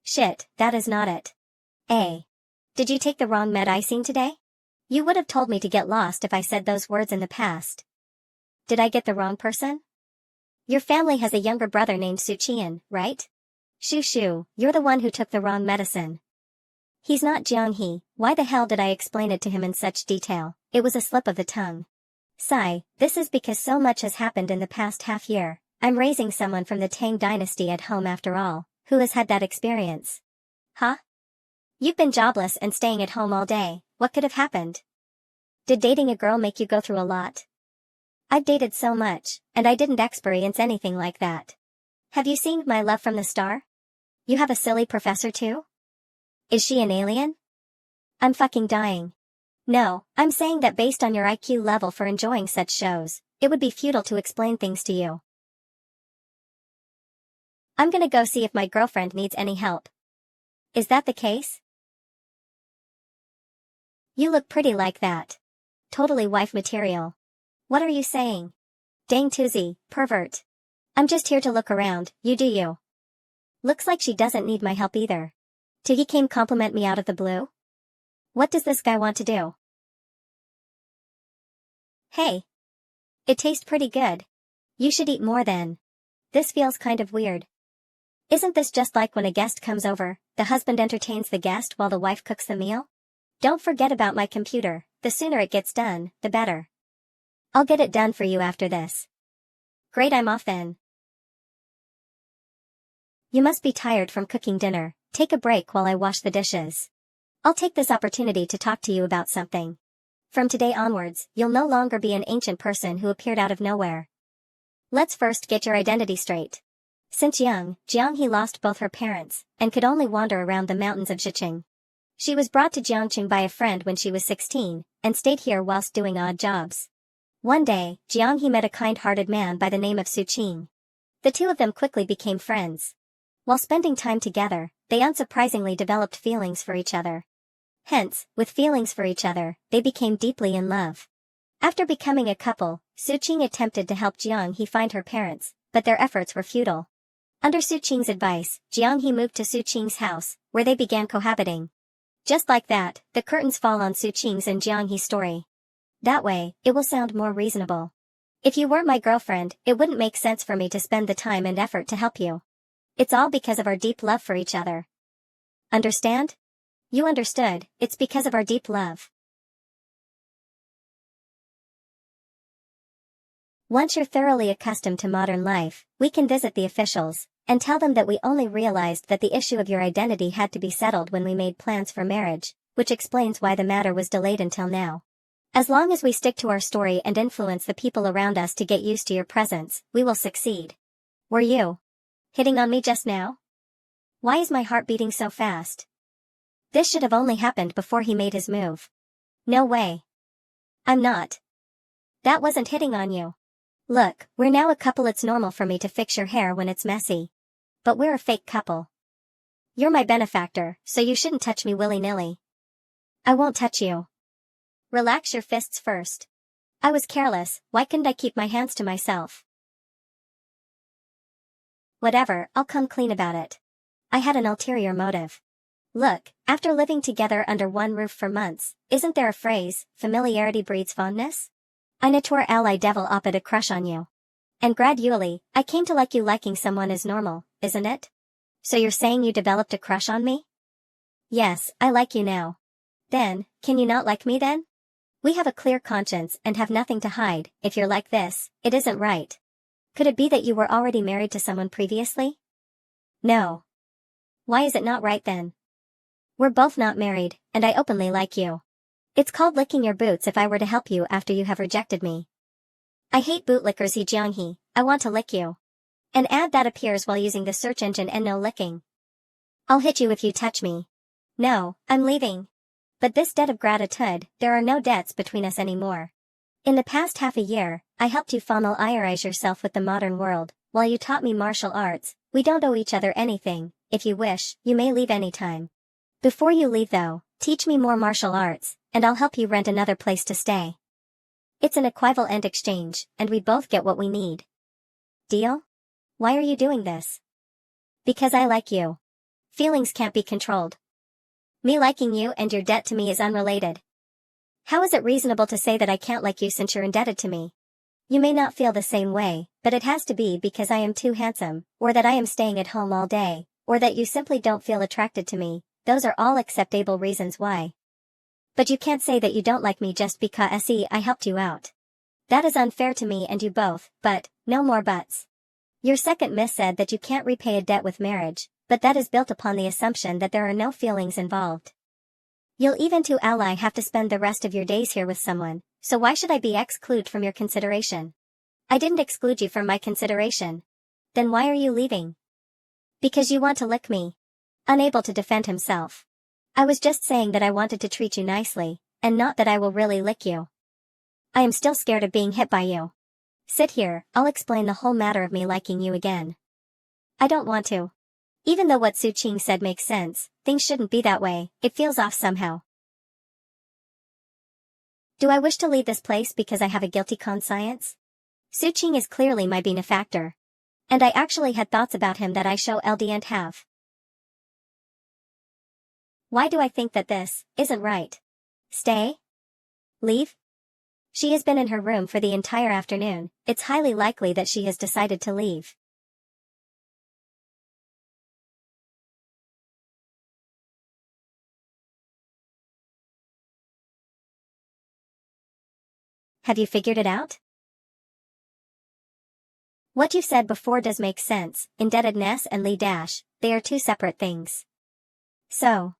Shit, that is not it. Did you take the wrong medicine today? You would have told me to get lost if I said those words in the past. Did I get the wrong person? Your family has a younger brother named Suqian, right? Shoo, you're the one who took the wrong medicine. He's not Jiang-hee. Why the hell did I explain it to him in such detail? It was a slip of the tongue. Sigh, this is because so much has happened in the past half year. I'm raising someone from the Tang dynasty at home after all, who has had that experience. Huh? You've been jobless and staying at home all day. What could have happened? Did dating a girl make you go through a lot? I've dated so much, and I didn't experience anything like that. Have you seen My Love from the Star? You have a silly professor too? Is she an alien? I'm fucking dying. No, I'm saying that based on your IQ level for enjoying such shows, it would be futile to explain things to you. I'm gonna go see if my girlfriend needs any help. Is that the case? You look pretty like that. Totally wife material. What are you saying? Dang Tuzi, pervert. I'm just here to look around, you do you. Looks like she doesn't need my help either. Tiggy came compliment me out of the blue? What does this guy want to do? Hey. It tastes pretty good. You should eat more then. This feels kind of weird. Isn't this just like when a guest comes over, the husband entertains the guest while the wife cooks the meal? Don't forget about my computer. The sooner it gets done, the better. I'll get it done for you after this. Great, I'm off then. You must be tired from cooking dinner. Take a break while I wash the dishes. I'll take this opportunity to talk to you about something. From today onwards, you'll no longer be an ancient person who appeared out of nowhere. Let's first get your identity straight. Since young, Jiang-hee lost both her parents, and could only wander around the mountains of Zhiqing. She was brought to Jiangqing by a friend when she was 16, and stayed here whilst doing odd jobs. One day, Jiang-hee met a kind-hearted man by the name of Su Qing. The two of them quickly became friends. While spending time together, they unsurprisingly developed feelings for each other. Hence, with feelings for each other, they became deeply in love. After becoming a couple, Suqing attempted to help Jianghe find her parents, but their efforts were futile. Under Suqing's advice, Jianghe moved to Suqing's house, where they began cohabiting. Just like that, the curtains fall on Suqing's and Jianghe's story. That way, it will sound more reasonable. If you weren't my girlfriend, it wouldn't make sense for me to spend the time and effort to help you. It's all because of our deep love for each other. Understand? You understood, it's because of our deep love. Once you're thoroughly accustomed to modern life, we can visit the officials and tell them that we only realized that the issue of your identity had to be settled when we made plans for marriage, which explains why the matter was delayed until now. As long as we stick to our story and influence the people around us to get used to your presence, we will succeed. Were you hitting on me just now? Why is my heart beating so fast? This should have only happened before he made his move. No way. I'm not. That wasn't hitting on you. Look, we're now a couple. It's normal for me to fix your hair when it's messy. But we're a fake couple. You're my benefactor, so you shouldn't touch me willy-nilly. I won't touch you. Relax your fists first. I was careless, why couldn't I keep my hands to myself? Whatever, I'll come clean about it. I had an ulterior motive. Look, after living together under one roof for months, isn't there a phrase, familiarity breeds fondness? I nature ally devil opted a crush on you. And gradually, I came to like you. Liking someone is normal, isn't it? So you're saying you developed a crush on me? Yes, I like you now. Then, can you not like me then? We have a clear conscience and have nothing to hide. If you're like this, it isn't right. Could it be that you were already married to someone previously? No. Why is it not right then? We're both not married, and I openly like you. It's called licking your boots if I were to help you after you have rejected me. I hate bootlickers. Jianghe, I want to lick you. An ad that appears while using the search engine and no licking. I'll hit you if you touch me. No, I'm leaving. But this debt of gratitude, there are no debts between us anymore. In the past half a year, I helped you familiarize yourself with the modern world, while you taught me martial arts. We don't owe each other anything. If you wish, you may leave anytime. Before you leave though, teach me more martial arts, and I'll help you rent another place to stay. It's an equivalent exchange, and we both get what we need. Deal? Why are you doing this? Because I like you. Feelings can't be controlled. Me liking you and your debt to me is unrelated. How is it reasonable to say that I can't like you since you're indebted to me? You may not feel the same way, but it has to be because I am too handsome, or that I am staying at home all day, or that you simply don't feel attracted to me. Those are all acceptable reasons why. But you can't say that you don't like me just because I helped you out. That is unfair to me and you both, but, no more buts. Your second miss said that you can't repay a debt with marriage, but that is built upon the assumption that there are no feelings involved. You'll even to ally have to spend the rest of your days here with someone, so why should I be excluded from your consideration? I didn't exclude you from my consideration. Then why are you leaving? Because you want to lick me. Unable to defend himself. I was just saying that I wanted to treat you nicely, and not that I will really lick you. I am still scared of being hit by you. Sit here, I'll explain the whole matter of me liking you again. I don't want to. Even though what Suqing said makes sense, things shouldn't be that way, it feels off somehow. Do I wish to leave this place because I have a guilty conscience? Suqing is clearly my benefactor. And I actually had thoughts about him that I show LDN't have. Why do I think that this isn't right? Stay? Leave? She has been in her room for the entire afternoon. It's highly likely that she has decided to leave. Have you figured it out? What you said before does make sense. Indebtedness and Lee Dash, they are two separate things. So.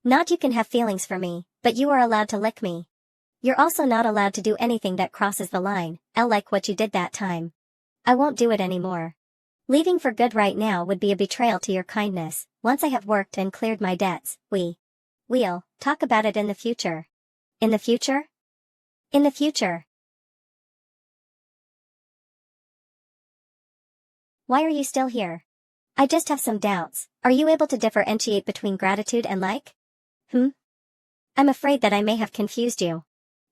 Not you can have feelings for me, but you are allowed to lick me. You're also not allowed to do anything that crosses the line, like what you did that time. I won't do it anymore. Leaving for good right now would be a betrayal to your kindness. Once I have worked and cleared my debts, we'll talk about it in the future. In the future? In the future. Why are you still here? I just have some doubts. Are you able to differentiate between gratitude and like? I'm afraid that I may have confused you.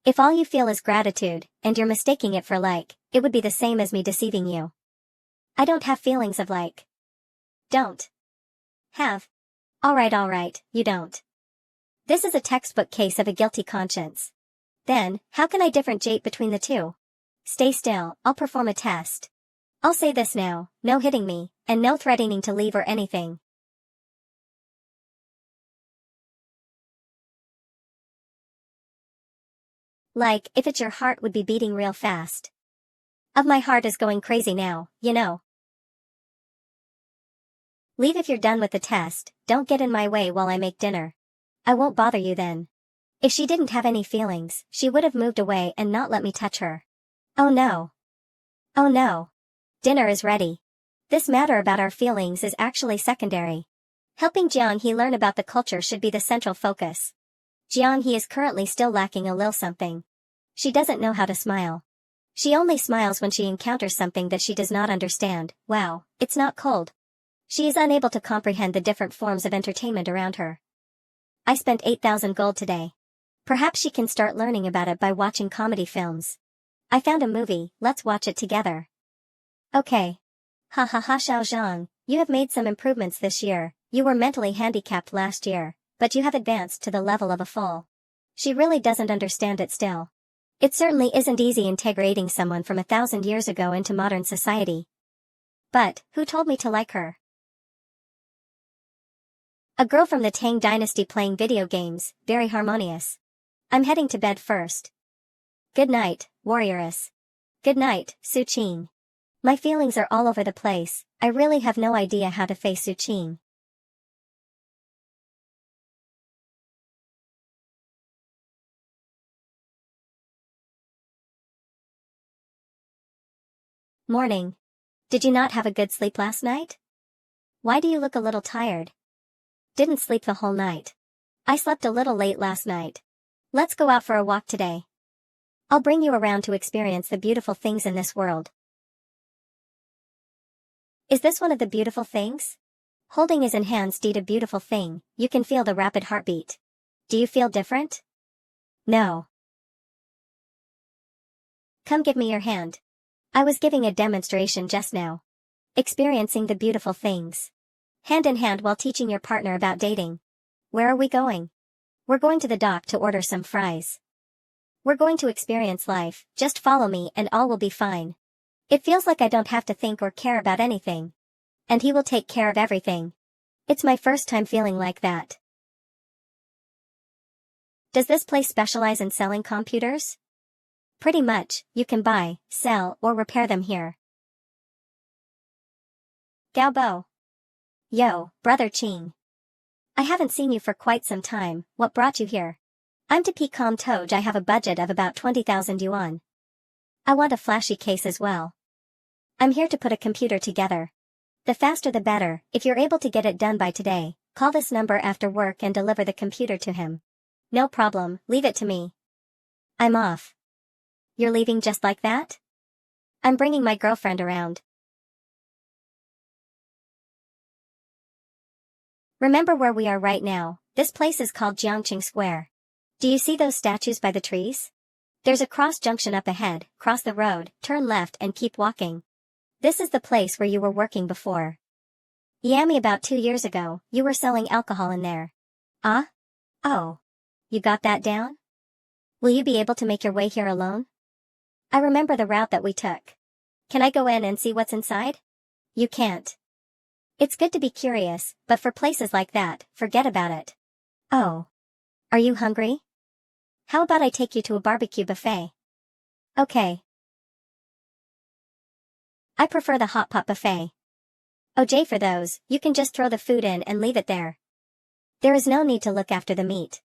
If all you feel is gratitude, and you're mistaking it for like, it would be the same as me deceiving you. I don't have feelings of like. Don't. Have. Alright, you don't. This is a textbook case of a guilty conscience. Then, how can I differentiate between the two? Stay still, I'll perform a test. I'll say this now, no hitting me, and no threatening to leave or anything. Like, if it's your heart would be beating real fast. Of my heart is going crazy now, you know. Leave if you're done with the test, don't get in my way while I make dinner. I won't bother you then. If she didn't have any feelings, she would have moved away and not let me touch her. Oh no. Oh no. Dinner is ready. This matter about our feelings is actually secondary. Helping Jiang-hee learn about the culture should be the central focus. Jiang-hee is currently still lacking a little something. She doesn't know how to smile. She only smiles when she encounters something that she does not understand. Wow, it's not cold. She is unable to comprehend the different forms of entertainment around her. I spent 8,000 gold today. Perhaps she can start learning about it by watching comedy films. I found a movie, let's watch it together. Okay. Ha ha ha, Xiao Zhang, you have made some improvements this year. You were mentally handicapped last year, but you have advanced to the level of a full. She really doesn't understand it still. It certainly isn't easy integrating someone from 1,000 years ago into modern society. But, who told me to like her? A girl from the Tang dynasty playing video games, very harmonious. I'm heading to bed first. Good night, warrioress. Good night, Su Qing. My feelings are all over the place, I really have no idea how to face Su Qing. Morning. Did you not have a good sleep last night? Why do you look a little tired? Didn't sleep the whole night. I slept a little late last night. Let's go out for a walk today. I'll bring you around to experience the beautiful things in this world. Is this one of the beautiful things? Holding his in hands did a beautiful thing, you can feel the rapid heartbeat. Do you feel different? No. Come give me your hand. I was giving a demonstration just now. Experiencing the beautiful things. Hand in hand while teaching your partner about dating. Where are we going? We're going to the dock to order some fries. We're going to experience life, just follow me and all will be fine. It feels like I don't have to think or care about anything. And he will take care of everything. It's my first time feeling like that. Does this place specialize in selling computers? Pretty much, you can buy, sell, or repair them here. Gao Bo. Yo, brother Qing. I haven't seen you for quite some time, what brought you here? I'm to Pecom Toj. I have a budget of about 20,000 yuan. I want a flashy case as well. I'm here to put a computer together. The faster the better, if you're able to get it done by today, call this number after work and deliver the computer to him. No problem, leave it to me. I'm off. You're leaving just like that? I'm bringing my girlfriend around. Remember where we are right now, this place is called Jiangqing Square. Do you see those statues by the trees? There's a cross junction up ahead, cross the road, turn left and keep walking. This is the place where you were working before. Yami, about 2 years ago, you were selling alcohol in there. Ah? Oh. You got that down? Will you be able to make your way here alone? I remember the route that we took. Can I go in and see what's inside? You can't. It's good to be curious, but for places like that, forget about it. Oh. Are you hungry? How about I take you to a barbecue buffet? Okay. I prefer the hot pot buffet. OJ, for those, you can just throw the food in and leave it there. There is no need to look after the meat.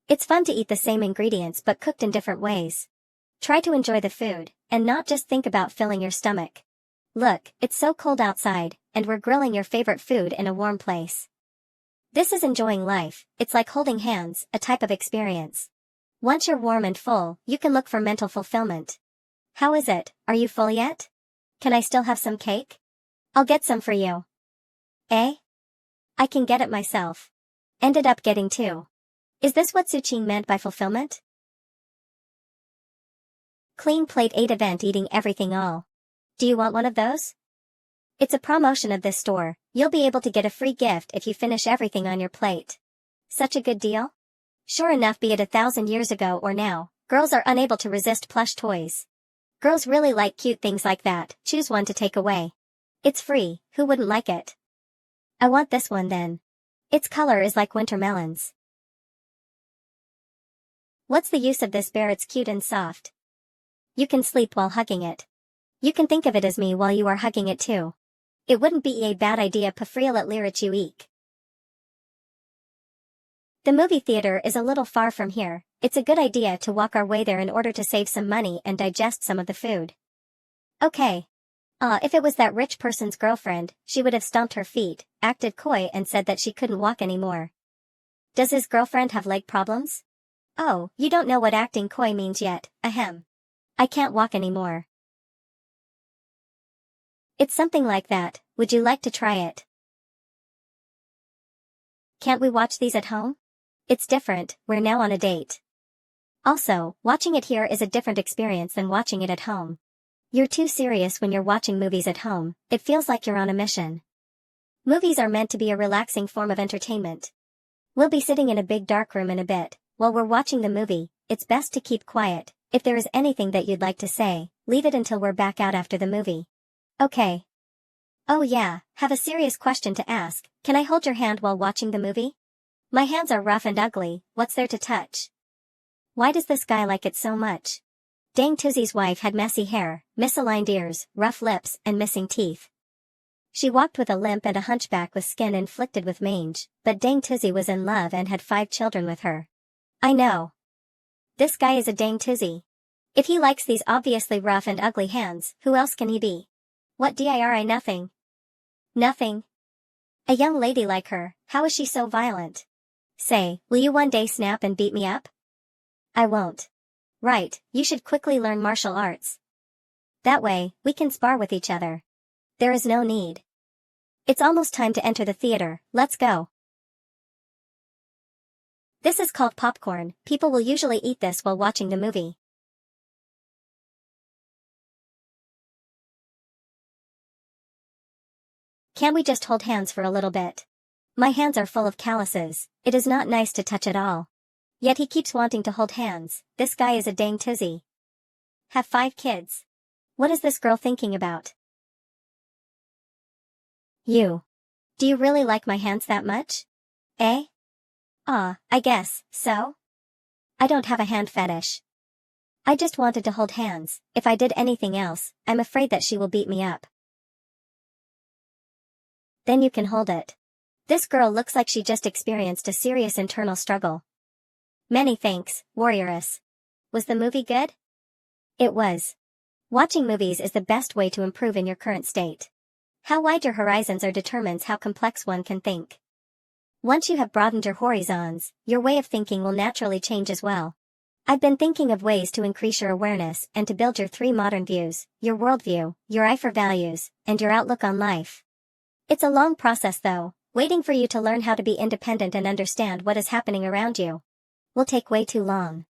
It's fun to eat the same ingredients but cooked in different ways. Try to enjoy the food, and not just think about filling your stomach. Look, it's so cold outside, and we're grilling your favorite food in a warm place. This is enjoying life, it's like holding hands, a type of experience. Once you're warm and full, you can look for mental fulfillment. How is it, are you full yet? Can I still have some cake? I'll get some for you. Eh? I can get it myself. Ended up getting two. Is this what Suqing meant by fulfillment? Clean plate 8 event eating everything all. Do you want one of those? It's a promotion of this store. You'll be able to get a free gift if you finish everything on your plate. Such a good deal? Sure enough, be it 1,000 years ago or now, girls are unable to resist plush toys. Girls really like cute things like that. Choose one to take away. It's free, who wouldn't like it? I want this one then. Its color is like winter melons. What's the use of this bear? It's cute and soft. You can sleep while hugging it. You can think of it as me while you are hugging it too. It wouldn't be a bad idea. Pafrialet lirachu eek. The movie theater is a little far from here. It's a good idea to walk our way there in order to save some money and digest some of the food. Okay. If it was that rich person's girlfriend, she would have stomped her feet, acted coy and said that she couldn't walk anymore. Does his girlfriend have leg problems? Oh, you don't know what acting coy means yet, ahem. I can't walk anymore. It's something like that. Would you like to try it? Can't we watch these at home? It's different, we're now on a date. Also, watching it here is a different experience than watching it at home. You're too serious when you're watching movies at home. It feels like you're on a mission. Movies are meant to be a relaxing form of entertainment. We'll be sitting in a big dark room in a bit. While we're watching the movie, it's best to keep quiet. If there is anything that you'd like to say, leave it until we're back out after the movie. Okay. Oh yeah, have a serious question to ask. Can I hold your hand while watching the movie? My hands are rough and ugly. What's there to touch? Why does this guy like it so much? Dang Tuzi's wife had messy hair, misaligned ears, rough lips, and missing teeth. She walked with a limp and a hunchback with skin inflicted with mange, but Dang Tuzi was in love and had 5 children with her. I know. This guy is a Dang Tuzi. If he likes these obviously rough and ugly hands, who else can he be? What diri nothing? Nothing. A young lady like her, how is she so violent? Say, will you one day snap and beat me up? I won't. Right, you should quickly learn martial arts. That way, we can spar with each other. There is no need. It's almost time to enter the theater, let's go. This is called popcorn. People will usually eat this while watching the movie. Can we just hold hands for a little bit? My hands are full of calluses. It is not nice to touch at all. Yet he keeps wanting to hold hands. This guy is a dang Tuzi. Have 5 kids. What is this girl thinking about? You. Do you really like my hands that much? Eh? I guess, so? I don't have a hand fetish. I just wanted to hold hands. If I did anything else, I'm afraid that she will beat me up. Then you can hold it. This girl looks like she just experienced a serious internal struggle. Many thanks, Warrioress. Was the movie good? It was. Watching movies is the best way to improve in your current state. How wide your horizons are determines how complex one can think. Once you have broadened your horizons, your way of thinking will naturally change as well. I've been thinking of ways to increase your awareness and to build your 3 modern views, your worldview, your eye for values, and your outlook on life. It's a long process though, waiting for you to learn how to be independent and understand what is happening around you. Will take way too long.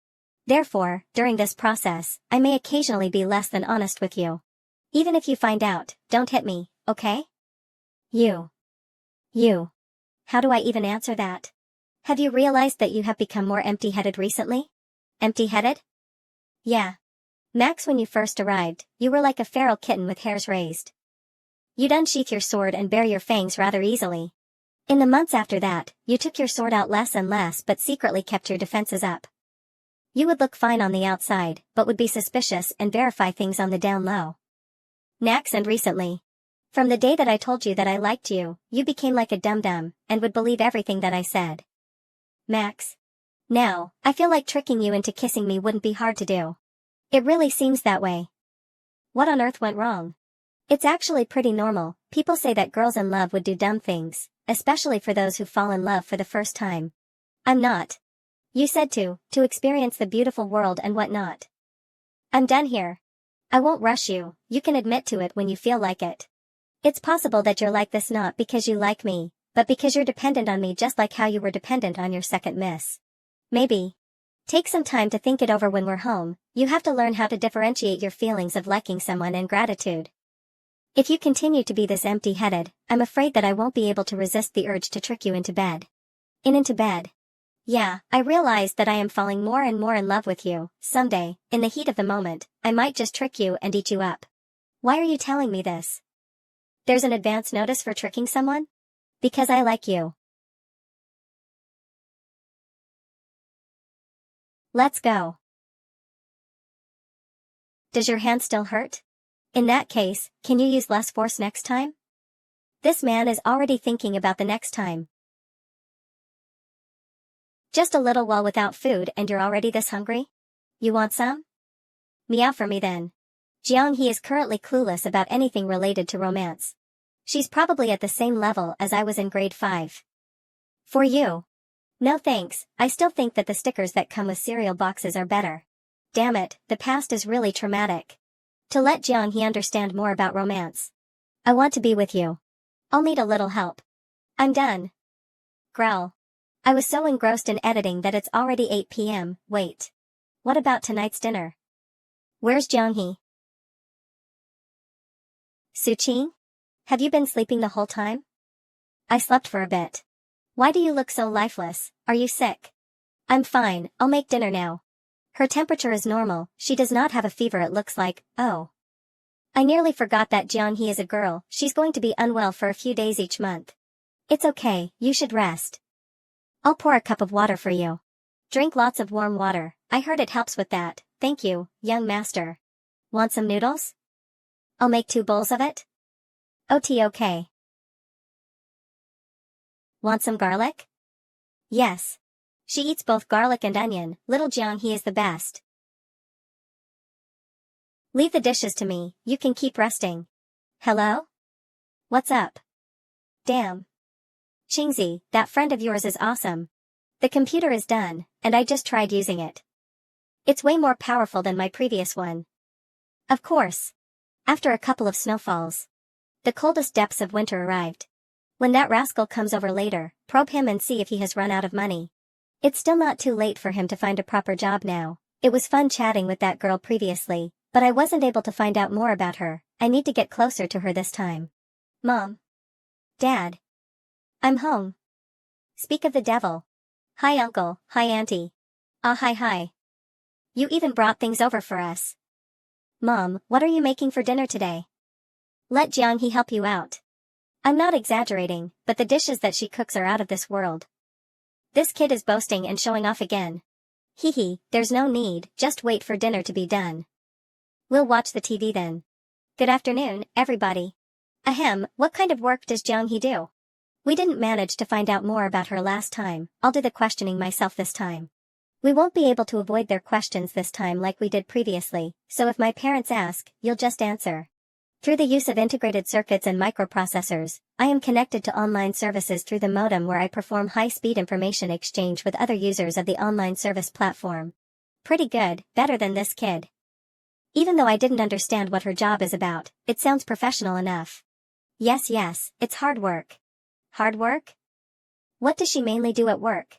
Therefore, during this process, I may occasionally be less than honest with you. Even if you find out, don't hit me, okay? You. How do I even answer that? Have you realized that you have become more empty-headed recently? Empty-headed? Yeah. Max, when you first arrived, you were like a feral kitten with hairs raised. You'd unsheath your sword and bare your fangs rather easily. In the months after that, you took your sword out less and less but secretly kept your defenses up. You would look fine on the outside, but would be suspicious and verify things on the down low. Max, and recently. From the day that I told you that I liked you, you became like a dum-dum, and would believe everything that I said. Max. Now, I feel like tricking you into kissing me wouldn't be hard to do. It really seems that way. What on earth went wrong? It's actually pretty normal. People say that girls in love would do dumb things, especially for those who fall in love for the first time. I'm not. You said to experience the beautiful world and whatnot. I'm done here. I won't rush you, you can admit to it when you feel like it. It's possible that you're like this not because you like me, but because you're dependent on me just like how you were dependent on your second miss. Maybe. Take some time to think it over when we're home. You have to learn how to differentiate your feelings of liking someone and gratitude. If you continue to be this empty-headed, I'm afraid that I won't be able to resist the urge to trick you into bed. Into bed. Yeah, I realize that I am falling more and more in love with you. Someday, in the heat of the moment, I might just trick you and eat you up. Why are you telling me this? There's an advance notice for tricking someone? Because I like you. Let's go. Does your hand still hurt? In that case, can you use less force next time? This man is already thinking about the next time. Just a little while without food and you're already this hungry? You want some? Meow for me then. Jiang He is currently clueless about anything related to romance. She's probably at the same level as I was in grade 5. For you. No thanks, I still think that the stickers that come with cereal boxes are better. Damn it, the past is really traumatic. To let Jiang He understand more about romance. I want to be with you. I'll need a little help. I'm done. Growl. I was so engrossed in editing that it's already 8 p.m. Wait. What about tonight's dinner? Where's Jiang He? Suqing? Have you been sleeping the whole time? I slept for a bit. Why do you look so lifeless? Are you sick? I'm fine, I'll make dinner now. Her temperature is normal, she does not have a fever it looks like. Oh. I nearly forgot that Jiang He is a girl, she's going to be unwell for a few days each month. It's okay, you should rest. I'll pour a cup of water for you. Drink lots of warm water, I heard it helps with that. Thank you, young master. Want some noodles? I'll make 2 bowls of it. Okay. Want some garlic? Yes. She eats both garlic and onion, little Jiang He is the best. Leave the dishes to me, you can keep resting. Hello? What's up? Damn. Qingzi, that friend of yours is awesome. The computer is done, and I just tried using it. It's way more powerful than my previous one. Of course. After a couple of snowfalls. The coldest depths of winter arrived. When that rascal comes over later, probe him and see if he has run out of money. It's still not too late for him to find a proper job now. It was fun chatting with that girl previously, but I wasn't able to find out more about her. I need to get closer to her this time. Mom. Dad. I'm home. Speak of the devil. Hi uncle, hi auntie. Hi. You even brought things over for us. Mom, what are you making for dinner today? Let Jiang He help you out. I'm not exaggerating, but the dishes that she cooks are out of this world. This kid is boasting and showing off again. Hee, there's no need, just wait for dinner to be done. We'll watch the TV then. Good afternoon, everybody. Ahem, what kind of work does Jiang He do? We didn't manage to find out more about her last time, I'll do the questioning myself this time. We won't be able to avoid their questions this time like we did previously, so if my parents ask, you'll just answer. Through the use of integrated circuits and microprocessors, I am connected to online services through the modem where I perform high-speed information exchange with other users of the online service platform. Pretty good, better than this kid. Even though I didn't understand what her job is about, it sounds professional enough. Yes, it's hard work. Hard work? What does she mainly do at work?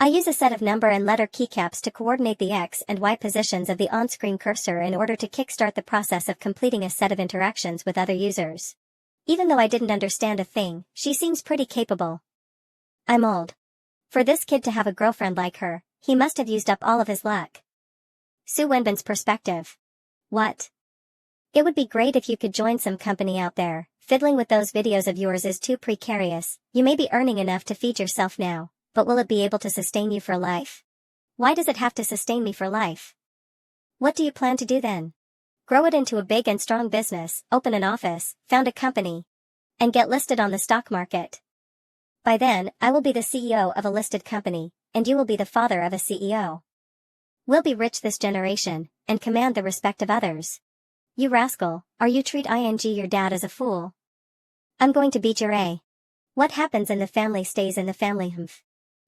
I use a set of number and letter keycaps to coordinate the X and Y positions of the on-screen cursor in order to kickstart the process of completing a set of interactions with other users. Even though I didn't understand a thing, she seems pretty capable. I'm old. For this kid to have a girlfriend like her, he must have used up all of his luck. Su Wenbin's perspective. What? It would be great if you could join some company out there. Fiddling with those videos of yours is too precarious. You may be earning enough to feed yourself now, but will it be able to sustain you for life? Why does it have to sustain me for life? What do you plan to do then? Grow it into a big and strong business, open an office, found a company, and get listed on the stock market. By then, I will be the CEO of a listed company, and you will be the father of a CEO. We'll be rich this generation, and command the respect of others. You rascal, are you treat your dad as a fool? I'm going to beat your A. What happens in the family stays in the family.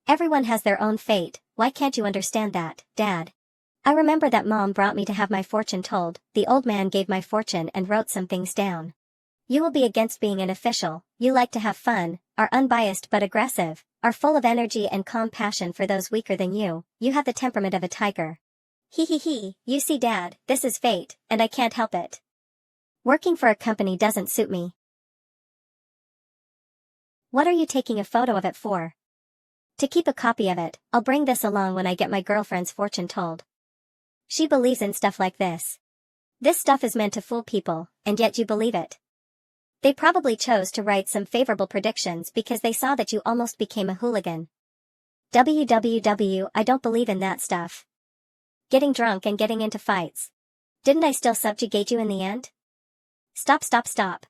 Everyone has their own fate, why can't you understand that, Dad? I remember that Mom brought me to have my fortune told, the old man gave my fortune and wrote some things down. You will be against being an official, you like to have fun, are unbiased but aggressive, are full of energy and calm passion for those weaker than you have the temperament of a tiger. He, you see Dad, this is fate, and I can't help it. Working for a company doesn't suit me. What are you taking a photo of it for? To keep a copy of it, I'll bring this along when I get my girlfriend's fortune told. She believes in stuff like this. This stuff is meant to fool people, and yet you believe it. They probably chose to write some favorable predictions because they saw that you almost became a hooligan. I don't believe in that stuff. Getting drunk and getting into fights. Didn't I still subjugate you in the end? Stop.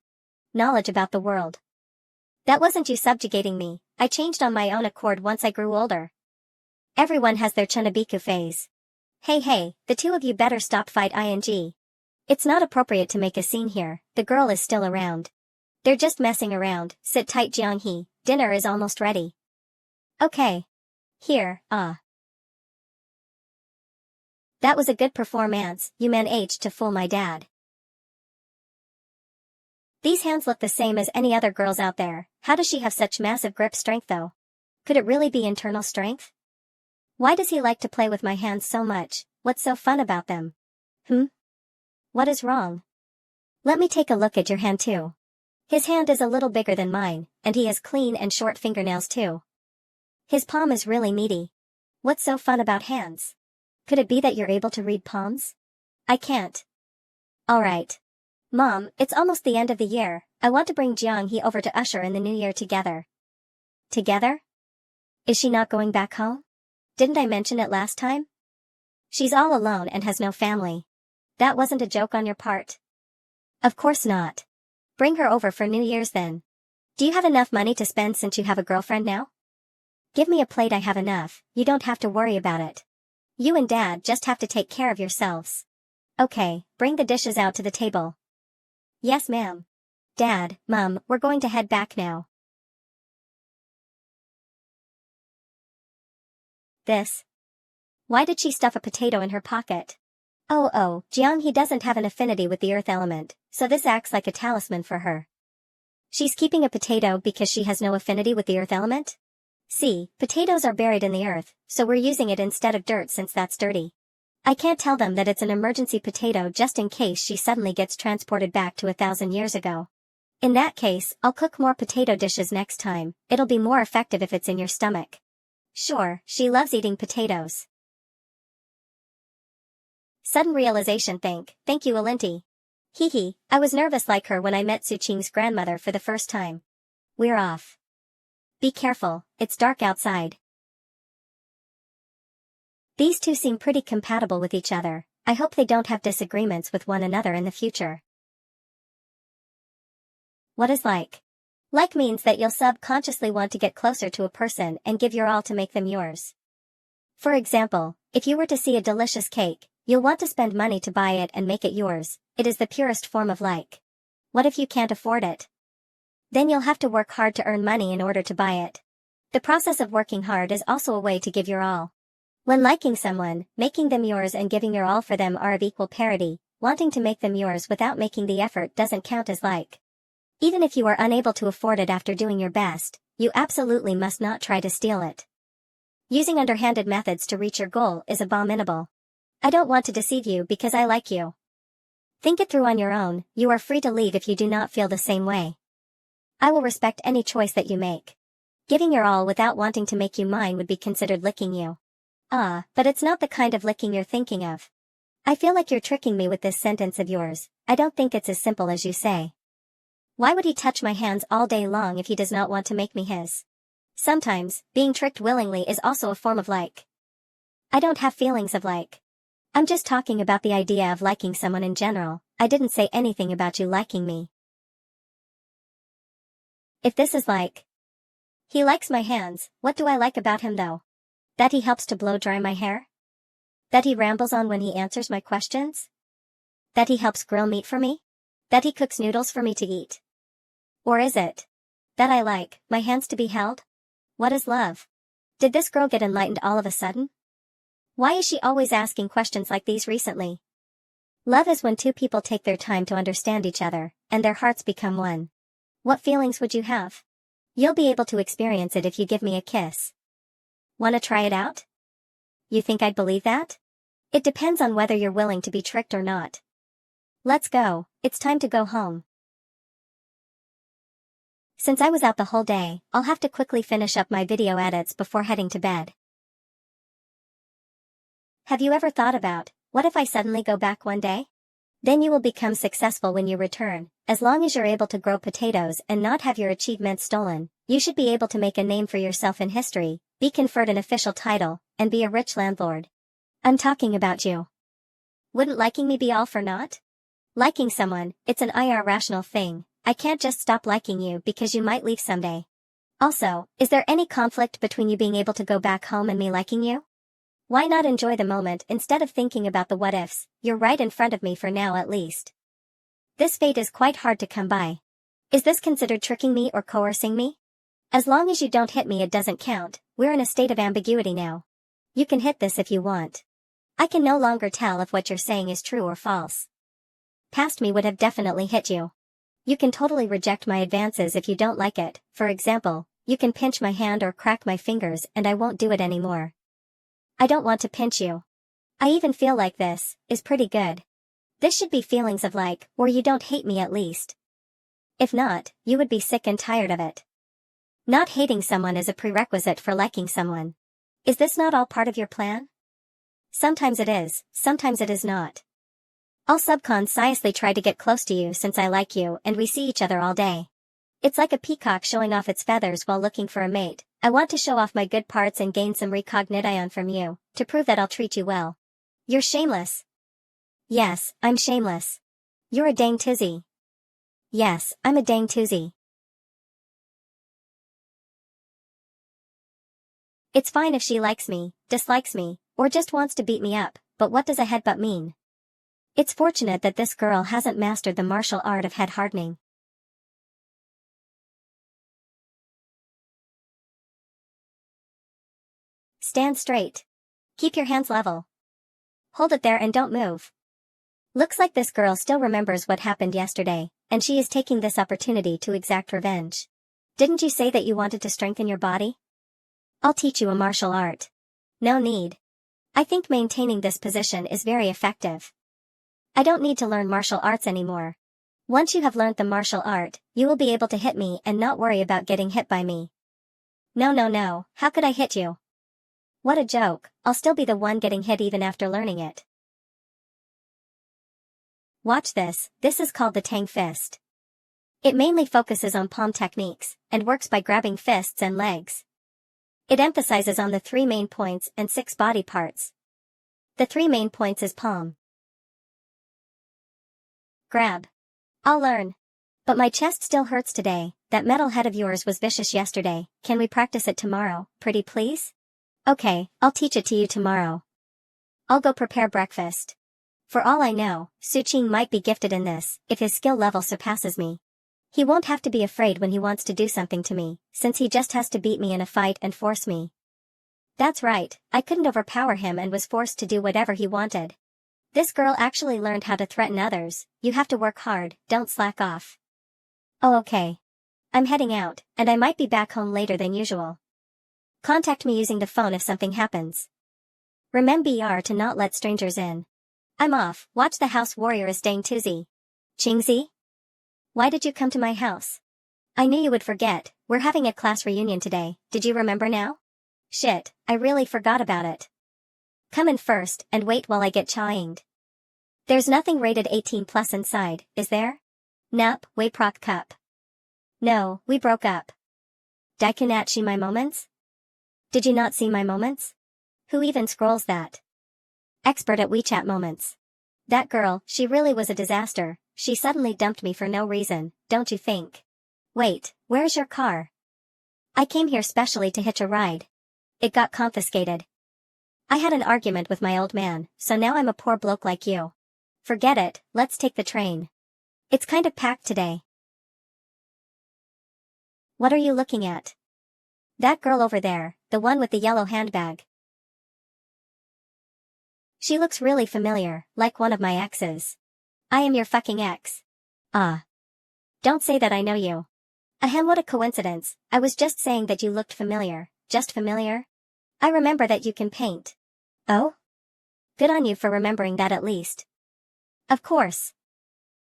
Knowledge about the world. That wasn't you subjugating me, I changed on my own accord once I grew older. Everyone has their Chunabiku phase. Hey, the two of you better stop fight ing. It's not appropriate to make a scene here, the girl is still around. They're just messing around, sit tight Jiang-hee, dinner is almost ready. Okay. Here, That was a good performance, you managed to fool my dad. These hands look the same as any other girls out there, how does she have such massive grip strength though? Could it really be internal strength? Why does he like to play with my hands so much, what's so fun about them? What is wrong? Let me take a look at your hand too. His hand is a little bigger than mine, and he has clean and short fingernails too. His palm is really meaty. What's so fun about hands? Could it be that you're able to read palms? I can't. Alright. Mom, it's almost the end of the year, I want to bring Jiang-hee over to usher in the new year together. Together? Is she not going back home? Didn't I mention it last time? She's all alone and has no family. That wasn't a joke on your part. Of course not. Bring her over for New Year's then. Do you have enough money to spend since you have a girlfriend now? Give me a plate, I have enough, you don't have to worry about it. You and Dad just have to take care of yourselves. Okay, bring the dishes out to the table. Yes ma'am. Dad, Mom, we're going to head back now. This. Why did she stuff a potato in her pocket? Oh, Jiang-hee doesn't have an affinity with the earth element, so this acts like a talisman for her. She's keeping a potato because she has no affinity with the earth element? See, potatoes are buried in the earth, so we're using it instead of dirt since that's dirty. I can't tell them that it's an emergency potato just in case she suddenly gets transported back to 1,000 years ago. In that case, I'll cook more potato dishes next time, it'll be more effective if it's in your stomach. Sure, she loves eating potatoes. Sudden realization thank you Alinti. Hee, I was nervous like her when I met Suqing's grandmother for the first time. We're off. Be careful, it's dark outside. These two seem pretty compatible with each other, I hope they don't have disagreements with one another in the future. What is like? Like means that you'll subconsciously want to get closer to a person and give your all to make them yours. For example, if you were to see a delicious cake, you'll want to spend money to buy it and make it yours, it is the purest form of like. What if you can't afford it? Then you'll have to work hard to earn money in order to buy it. The process of working hard is also a way to give your all. When liking someone, making them yours and giving your all for them are of equal parity, wanting to make them yours without making the effort doesn't count as like. Even if you are unable to afford it after doing your best, you absolutely must not try to steal it. Using underhanded methods to reach your goal is abominable. I don't want to deceive you because I like you. Think it through on your own, you are free to leave if you do not feel the same way. I will respect any choice that you make. Giving your all without wanting to make you mine would be considered licking you. But it's not the kind of licking you're thinking of. I feel like you're tricking me with this sentence of yours, I don't think it's as simple as you say. Why would he touch my hands all day long if he does not want to make me his? Sometimes, being tricked willingly is also a form of like. I don't have feelings of like. I'm just talking about the idea of liking someone in general, I didn't say anything about you liking me. If this is like. He likes my hands, what do I like about him though? That he helps to blow dry my hair? That he rambles on when he answers my questions? That he helps grill meat for me? That he cooks noodles for me to eat? Or is it that I like my hands to be held? What is love? Did this girl get enlightened all of a sudden? Why is she always asking questions like these recently? Love is when two people take their time to understand each other, and their hearts become one. What feelings would you have? You'll be able to experience it if you give me a kiss. Wanna try it out? You think I'd believe that? It depends on whether you're willing to be tricked or not. Let's go, it's time to go home. Since I was out the whole day, I'll have to quickly finish up my video edits before heading to bed. Have you ever thought about, what if I suddenly go back one day? Then you will become successful when you return. As long as you're able to grow potatoes and not have your achievements stolen, you should be able to make a name for yourself in history, be conferred an official title, and be a rich landlord. I'm talking about you. Wouldn't liking me be all for naught? Liking someone, it's an irrational thing. I can't just stop liking you because you might leave someday. Also, is there any conflict between you being able to go back home and me liking you? Why not enjoy the moment instead of thinking about the what-ifs? You're right in front of me for now at least. This fate is quite hard to come by. Is this considered tricking me or coercing me? As long as you don't hit me it doesn't count. We're in a state of ambiguity now. You can hit this if you want. I can no longer tell if what you're saying is true or false. Past me would have definitely hit you. You can totally reject my advances if you don't like it. For example, you can pinch my hand or crack my fingers and I won't do it anymore. I don't want to pinch you. I even feel like this is pretty good. This should be feelings of like, or you don't hate me at least. If not, you would be sick and tired of it. Not hating someone is a prerequisite for liking someone. Is this not all part of your plan? Sometimes it is, sometimes it is not. I'll subconsciously try to get close to you since I like you and we see each other all day. It's like a peacock showing off its feathers while looking for a mate. I want to show off my good parts and gain some recognition from you, to prove that I'll treat you well. You're shameless. Yes, I'm shameless. You're a dang tizzy. Yes, I'm a dang toozy. It's fine if she likes me, dislikes me, or just wants to beat me up, but what does a headbutt mean? It's fortunate that this girl hasn't mastered the martial art of head hardening. Stand straight. Keep your hands level. Hold it there and don't move. Looks like this girl still remembers what happened yesterday, and she is taking this opportunity to exact revenge. Didn't you say that you wanted to strengthen your body? I'll teach you a martial art. No need. I think maintaining this position is very effective. I don't need to learn martial arts anymore. Once you have learned the martial art, you will be able to hit me and not worry about getting hit by me. No, how could I hit you? What a joke, I'll still be the one getting hit even after learning it. Watch this is called the Tang fist. It mainly focuses on palm techniques, and works by grabbing fists and legs. It emphasizes on the 3 main points and 6 body parts. The 3 main points is palm. Grab. I'll learn. But my chest still hurts today. That metal head of yours was vicious yesterday. Can we practice it tomorrow, pretty please? Okay, I'll teach it to you tomorrow. I'll go prepare breakfast. For all I know, Su Qing might be gifted in this, if his skill level surpasses me. He won't have to be afraid when he wants to do something to me, since he just has to beat me in a fight and force me. That's right, I couldn't overpower him and was forced to do whatever he wanted. This girl actually learned how to threaten others. You have to work hard, don't slack off. Oh okay. I'm heading out, and I might be back home later than usual. Contact me using the phone if something happens. Remember to not let strangers in. I'm off. Watch the house warrior is dang toozy. Qingzi? Why did you come to my house? I knew you would forget. We're having a class reunion today. Did you remember now? Shit, I really forgot about it. Come in first and wait while I get chawinged. There's nothing rated 18 plus inside, is there? Nup, way proc cup. No, we broke up. Daikunachi my moments? Did you not see my moments? Who even scrolls that? Expert at WeChat moments. That girl, she really was a disaster. She suddenly dumped me for no reason, don't you think? Wait, where's your car? I came here specially to hitch a ride. It got confiscated. I had an argument with my old man, so now I'm a poor bloke like you. Forget it, let's take the train. It's kind of packed today. What are you looking at? That girl over there, the one with the yellow handbag. She looks really familiar, like one of my exes. I am your fucking ex. Ah. Don't say that I know you. Ahem, what a coincidence. I was just saying that you looked familiar. Just familiar? I remember that you can paint. Oh? Good on you for remembering that at least. Of course.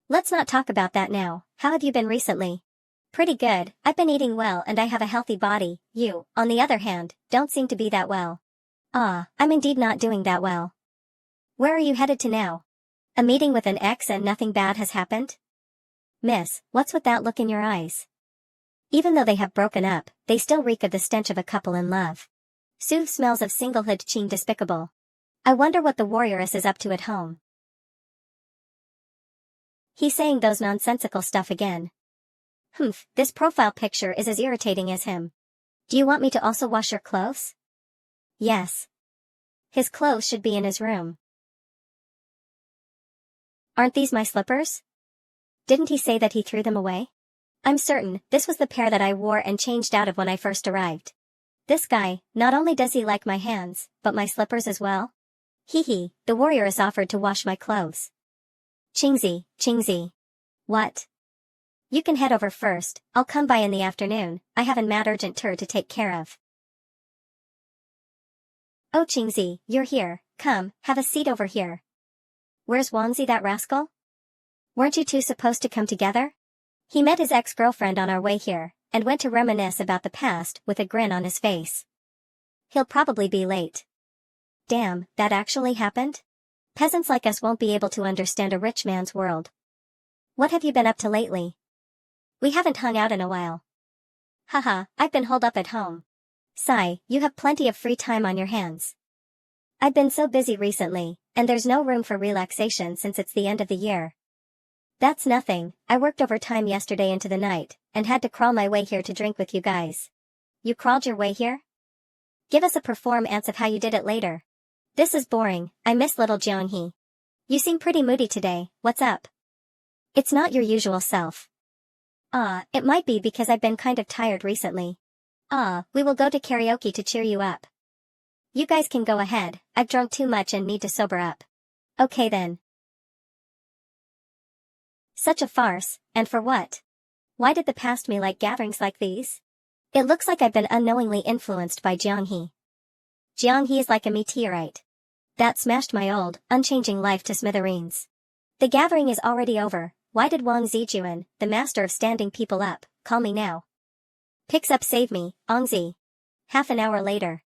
Let's not talk about that now. How have you been recently? Pretty good. I've been eating well and I have a healthy body. You, on the other hand, don't seem to be that well. Ah, I'm indeed not doing that well. Where are you headed to now? A meeting with an ex and nothing bad has happened? Miss, what's with that look in your eyes? Even though they have broken up, they still reek of the stench of a couple in love. Sue smells of singlehood ching despicable. I wonder what the warrioress is up to at home. He's saying those nonsensical stuff again. Humph, this profile picture is as irritating as him. Do you want me to also wash your clothes? Yes. His clothes should be in his room. Aren't these my slippers? Didn't he say that he threw them away? I'm certain, this was the pair that I wore and changed out of when I first arrived. This guy, not only does he like my hands, but my slippers as well? Hee hee, the warrioress offered to wash my clothes. Chingsy, Chingsy. What? You can head over first, I'll come by in the afternoon, I have an mad urgent tour to take care of. Oh Chingsy, you're here, come, have a seat over here. Where's Wangzi, that rascal? Weren't you two supposed to come together? He met his ex-girlfriend on our way here, and went to reminisce about the past with a grin on his face. He'll probably be late. Damn, that actually happened? Peasants like us won't be able to understand a rich man's world. What have you been up to lately? We haven't hung out in a while. Haha, I've been holed up at home. Sigh, you have plenty of free time on your hands. I've been so busy recently, and there's no room for relaxation since it's the end of the year. That's nothing, I worked overtime yesterday into the night, and had to crawl my way here to drink with you guys. You crawled your way here? Give us a performance of how you did it later. This is boring, I miss little Jeonhee. You seem pretty moody today, what's up? It's not your usual self. It might be because I've been kind of tired recently. We will go to karaoke to cheer you up. You guys can go ahead, I've drunk too much and need to sober up. Okay then. Such a farce, and for what? Why did the past me like gatherings like these? It looks like I've been unknowingly influenced by Jeonhee. Jeonhee is like a meteorite that smashed my old, unchanging life to smithereens. The gathering is already over, why did Wang Zijuan, the master of standing people up, call me now? Picks up save me, Ongzi. Half an hour later.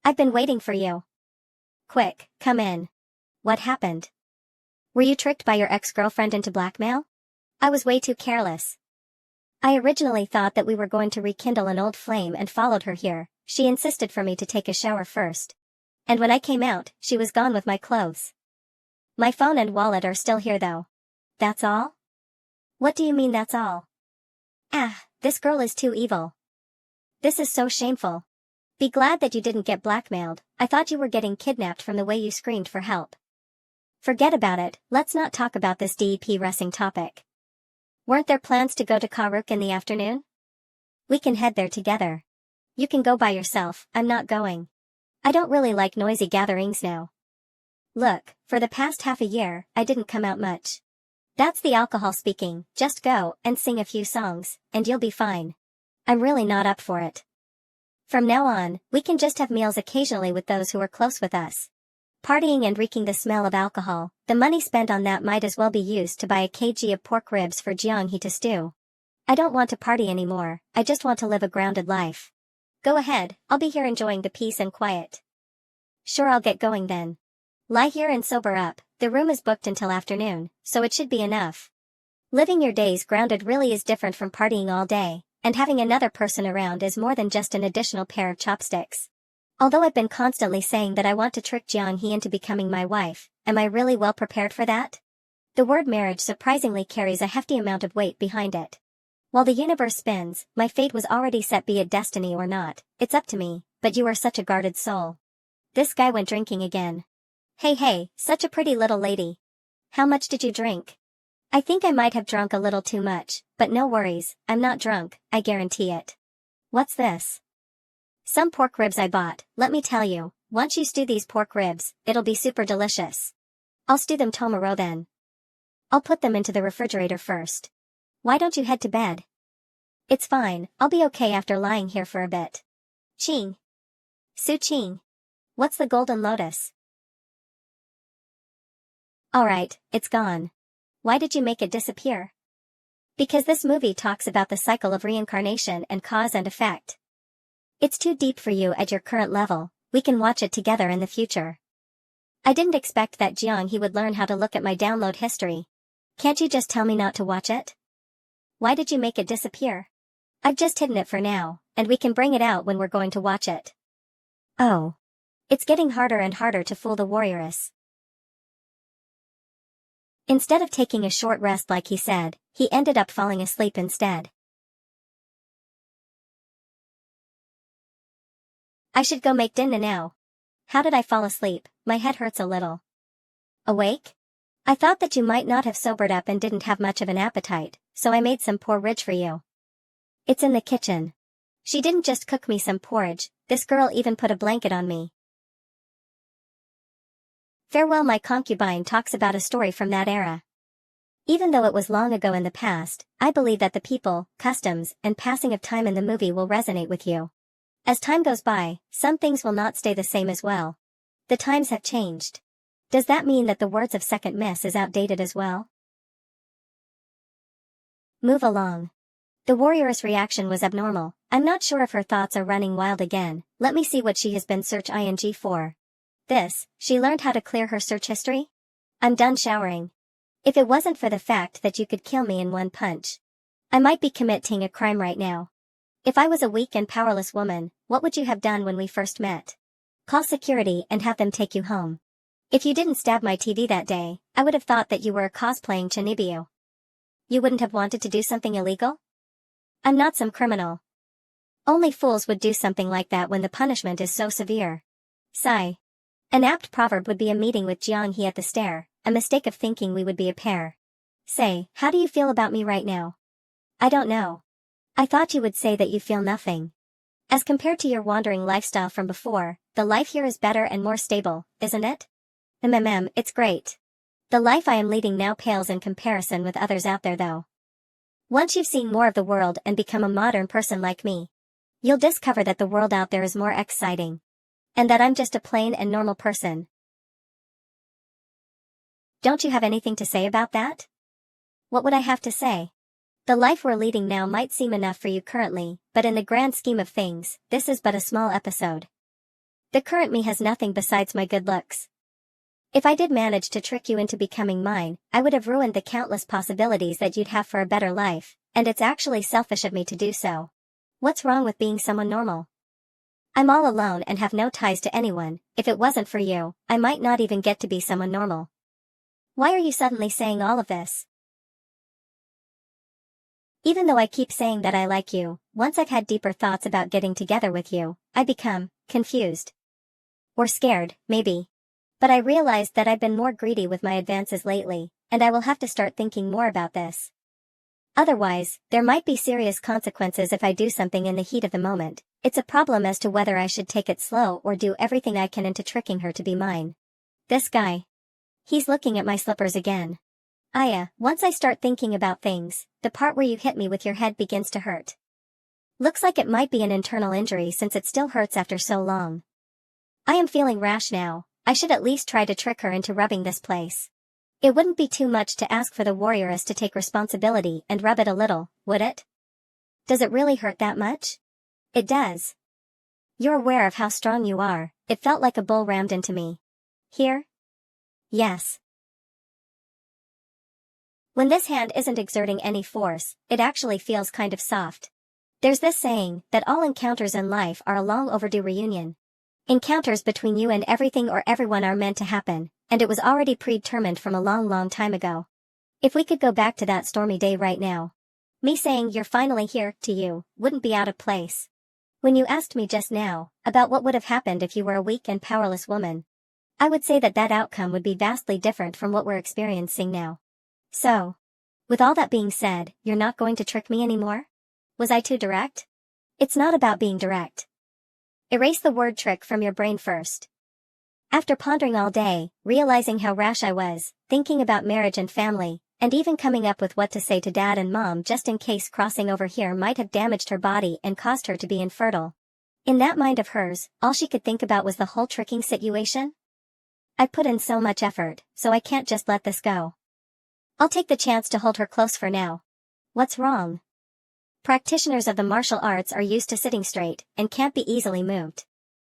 I've been waiting for you. Quick, come in. What happened? Were you tricked by your ex-girlfriend into blackmail? I was way too careless. I originally thought that we were going to rekindle an old flame and followed her here. She insisted for me to take a shower first. And when I came out, she was gone with my clothes. My phone and wallet are still here though. That's all? What do you mean that's all? This girl is too evil. This is so shameful. Be glad that you didn't get blackmailed, I thought you were getting kidnapped from the way you screamed for help. Forget about it, let's not talk about this DEP wrestling topic. Weren't there plans to go to Karuk in the afternoon? We can head there together. You can go by yourself, I'm not going. I don't really like noisy gatherings now. Look, for the past half a year, I didn't come out much. That's the alcohol speaking, just go and sing a few songs, and you'll be fine. I'm really not up for it. From now on, we can just have meals occasionally with those who are close with us. Partying and reeking the smell of alcohol, the money spent on that might as well be used to buy a kg of pork ribs for Jeonghee to stew. I don't want to party anymore, I just want to live a grounded life. Go ahead, I'll be here enjoying the peace and quiet. Sure, I'll get going then. Lie here and sober up, the room is booked until afternoon, so it should be enough. Living your days grounded really is different from partying all day, and having another person around is more than just an additional pair of chopsticks. Although I've been constantly saying that I want to trick Jeonhee into becoming my wife, am I really well prepared for that? The word marriage surprisingly carries a hefty amount of weight behind it. While the universe spins, my fate was already set, be it destiny or not, it's up to me, but you are such a guarded soul. This guy went drinking again. Hey, such a pretty little lady. How much did you drink? I think I might have drunk a little too much, but no worries, I'm not drunk, I guarantee it. What's this? Some pork ribs I bought, let me tell you, Once you stew these pork ribs, it'll be super delicious. I'll stew them tomorrow then. I'll put them into the refrigerator first. Why don't you head to bed? It's fine, I'll be okay after lying here for a bit. Ching. Su-ching. What's the golden lotus? Alright, it's gone. Why did you make it disappear? Because this movie talks about the cycle of reincarnation and cause and effect. It's too deep for you at your current level, we can watch it together in the future. I didn't expect that Jiang-he would learn how to look at my download history. Can't you just tell me not to watch it? Why did you make it disappear? I've just hidden it for now, and we can bring it out when we're going to watch it. Oh. It's getting harder and harder to fool the warrioress. Instead of taking a short rest like he said, he ended up falling asleep instead. I should go make dinner now. How did I fall asleep? My head hurts a little. Awake? I thought that you might not have sobered up and didn't have much of an appetite, so I made some porridge for you. It's in the kitchen. She didn't just cook me some porridge, this girl even put a blanket on me. Farewell My Concubine talks about a story from that era. Even though it was long ago in the past, I believe that the people, customs, and passing of time in the movie will resonate with you. As time goes by, some things will not stay the same as well. The times have changed. Does that mean that the words of Second Miss is outdated as well? Move along. The warrioress reaction was abnormal. I'm not sure if her thoughts are running wild again. Let me see what she has been search ing for. She learned how to clear her search history? I'm done showering. If it wasn't for the fact that you could kill me in one punch, I might be committing a crime right now. If I was a weak and powerless woman, what would you have done when we first met? Call security and have them take you home. If you didn't stab my TV that day, I would have thought that you were cosplaying Chinibiu. You wouldn't have wanted to do something illegal? I'm not some criminal. Only fools would do something like that when the punishment is so severe. Sigh. An apt proverb would be a meeting with Jiang-he at the stair, a mistake of thinking we would be a pair. Say, how do you feel about me right now? I don't know. I thought you would say that you feel nothing. As compared to your wandering lifestyle from before, the life here is better and more stable, isn't it? It's great. The life I am leading now pales in comparison with others out there though. Once you've seen more of the world and become a modern person like me, you'll discover that the world out there is more exciting. And that I'm just a plain and normal person. Don't you have anything to say about that? What would I have to say? The life we're leading now might seem enough for you currently, but in the grand scheme of things, this is but a small episode. The current me has nothing besides my good looks. If I did manage to trick you into becoming mine, I would have ruined the countless possibilities that you'd have for a better life, and it's actually selfish of me to do so. What's wrong with being someone normal? I'm all alone and have no ties to anyone. If it wasn't for you, I might not even get to be someone normal. Why are you suddenly saying all of this? Even though I keep saying that I like you, once I've had deeper thoughts about getting together with you, I become confused. Or scared, maybe. But I realized that I've been more greedy with my advances lately, and I will have to start thinking more about this. Otherwise, there might be serious consequences if I do something in the heat of the moment. It's a problem as to whether I should take it slow or do everything I can into tricking her to be mine. This guy. He's looking at my slippers again. Once I start thinking about things, the part where you hit me with your head begins to hurt. Looks like it might be an internal injury since it still hurts after so long. I am feeling rash now. I should at least try to trick her into rubbing this place. It wouldn't be too much to ask for the warrioress to take responsibility and rub it a little, would it? Does it really hurt that much? It does. You're aware of how strong you are. It felt like a bull rammed into me. Here? Yes. When this hand isn't exerting any force, it actually feels kind of soft. There's this saying, that all encounters in life are a long overdue reunion. Encounters between you and everything or everyone are meant to happen, and it was already predetermined from a long time ago. If we could go back to that stormy day right now, me saying you're finally here to you wouldn't be out of place. When you asked me just now about what would have happened if you were a weak and powerless woman, I would say that outcome would be vastly different from what we're experiencing now. So, with all that being said, you're not going to trick me anymore? Was I too direct? It's not about being direct. Erase the word trick from your brain first. After pondering all day, realizing how rash I was, thinking about marriage and family, and even coming up with what to say to dad and mom just in case crossing over here might have damaged her body and caused her to be infertile. In that mind of hers, all she could think about was the whole tricking situation. I put in so much effort, so I can't just let this go. I'll take the chance to hold her close for now. What's wrong? Practitioners of the martial arts are used to sitting straight, and can't be easily moved.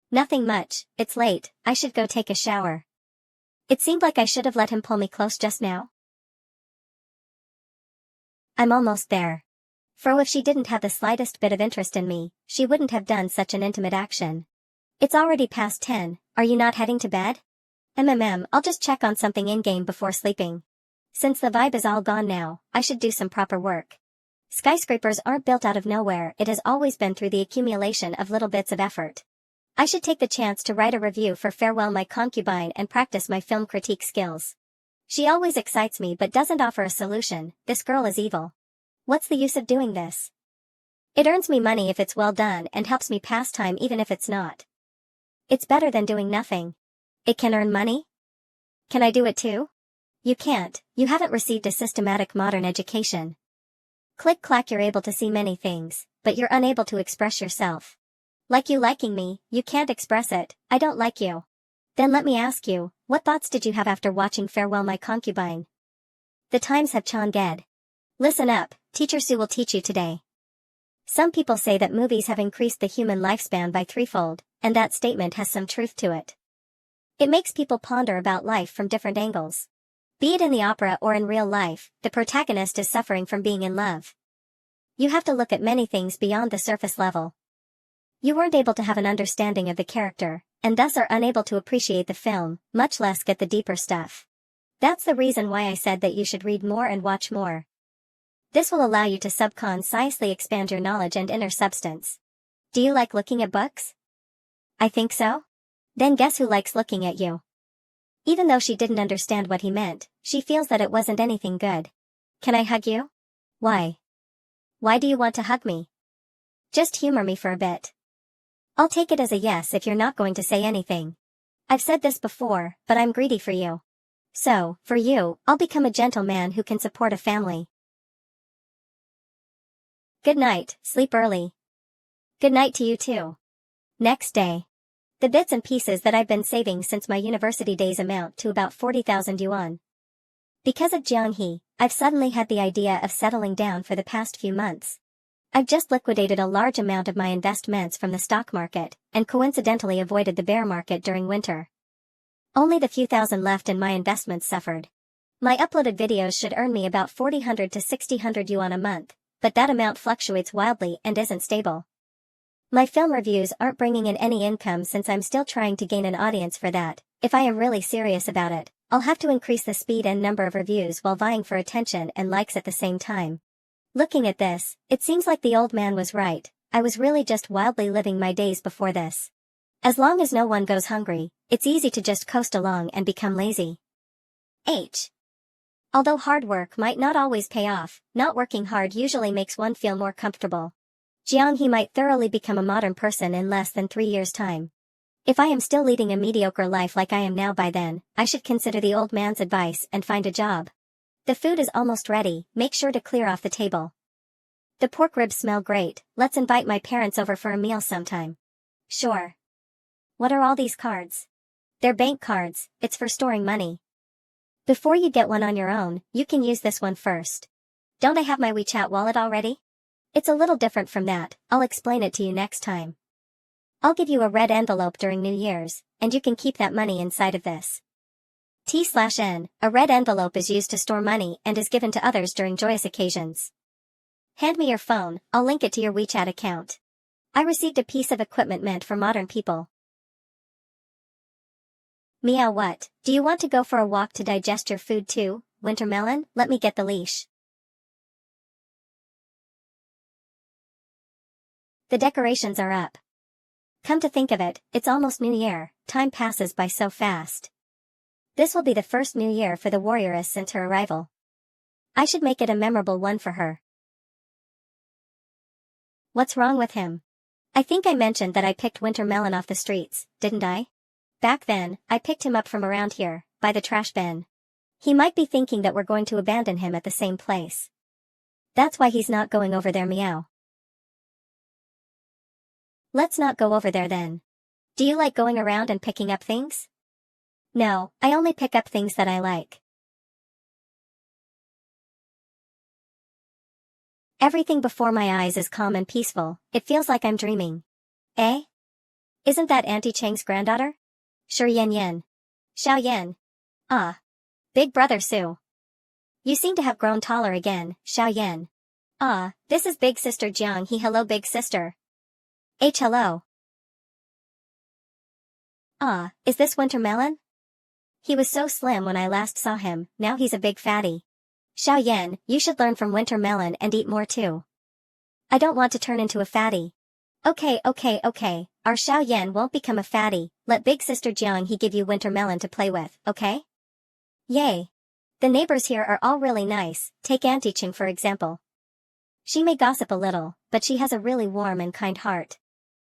Nothing much, it's late, I should go take a shower. It seemed like I should have let him pull me close just now. I'm almost there. For if she didn't have the slightest bit of interest in me, she wouldn't have done such an intimate action. It's already past 10, are you not heading to bed? I'll just check on something in-game before sleeping. Since the vibe is all gone now, I should do some proper work. Skyscrapers aren't built out of nowhere, it has always been through the accumulation of little bits of effort. I should take the chance to write a review for Farewell My Concubine and practice my film critique skills. She always excites me but doesn't offer a solution, this girl is evil. What's the use of doing this? It earns me money if it's well done and helps me pass time even if it's not. It's better than doing nothing. It can earn money? Can I do it too? You can't, you haven't received a systematic modern education. Click-clack, you're able to see many things, but you're unable to express yourself. Like you liking me, you can't express it, I don't like you. Then let me ask you, what thoughts did you have after watching Farewell My Concubine? The times have changed. Listen up, Teacher Sue will teach you today. Some people say that movies have increased the human lifespan by threefold, and that statement has some truth to it. It makes people ponder about life from different angles. Be it in the opera or in real life, the protagonist is suffering from being in love. You have to look at many things beyond the surface level. You weren't able to have an understanding of the character, and thus are unable to appreciate the film, much less get the deeper stuff. That's the reason why I said that you should read more and watch more. This will allow you to subconsciously expand your knowledge and inner substance. Do you like looking at books? I think so. Then guess who likes looking at you? Even though she didn't understand what he meant, she feels that it wasn't anything good. Can I hug you? Why? Why do you want to hug me? Just humor me for a bit. I'll take it as a yes if you're not going to say anything. I've said this before, but I'm greedy for you. So, for you, I'll become a gentleman who can support a family. Good night, sleep early. Good night to you too. Next day. The bits and pieces that I've been saving since my university days amount to about 40,000 yuan. Because of Jiang, I've suddenly had the idea of settling down for the past few months. I've just liquidated a large amount of my investments from the stock market, and coincidentally avoided the bear market during winter. Only the few thousand left in my investments suffered. My uploaded videos should earn me about 4000 to 6000 yuan a month, but that amount fluctuates wildly and isn't stable. My film reviews aren't bringing in any income since I'm still trying to gain an audience for that. If I am really serious about it, I'll have to increase the speed and number of reviews while vying for attention and likes at the same time. Looking at this, it seems like the old man was right, I was really just wildly living my days before this. As long as no one goes hungry, it's easy to just coast along and become lazy. Although hard work might not always pay off, not working hard usually makes one feel more comfortable. Jiang might thoroughly become a modern person in less than 3 years' time. If I am still leading a mediocre life like I am now by then, I should consider the old man's advice and find a job. The food is almost ready, make sure to clear off the table. The pork ribs smell great, let's invite my parents over for a meal sometime. Sure. What are all these cards? They're bank cards, it's for storing money. Before you get one on your own, you can use this one first. Don't I have my WeChat wallet already? It's a little different from that, I'll explain it to you next time. I'll give you a red envelope during New Year's, and you can keep that money inside of this. T/N, a red envelope is used to store money and is given to others during joyous occasions. Hand me your phone, I'll link it to your WeChat account. I received a piece of equipment meant for modern people. Meow, what? Do you want to go for a walk to digest your food too, Winter Melon? Let me get the leash. The decorations are up. Come to think of it, it's almost New Year, time passes by so fast. This will be the first New Year for the warrioress since her arrival. I should make it a memorable one for her. What's wrong with him? I think I mentioned that I picked Winter Melon off the streets, didn't I? Back then, I picked him up from around here, by the trash bin. He might be thinking that we're going to abandon him at the same place. That's why he's not going over there, meow. Let's not go over there then. Do you like going around and picking up things? No, I only pick up things that I like. Everything before my eyes is calm and peaceful, it feels like I'm dreaming. Eh? Isn't that Auntie Chang's granddaughter? Sure Yen Yen. Xiao Yan. Ah. Big brother Su. You seem to have grown taller again, Xiao Yan. Ah, this is big sister Jiang He. Hello big sister. Hello. Ah, is this Winter Melon? He was so slim when I last saw him, now he's a big fatty. Xiao Yan, you should learn from Winter Melon and eat more too. I don't want to turn into a fatty. Okay, our Xiao Yan won't become a fatty, let big sister Jiang He give you Winter Melon to play with, okay? Yay. The neighbors here are all really nice, take Auntie Ching for example. She may gossip a little, but she has a really warm and kind heart.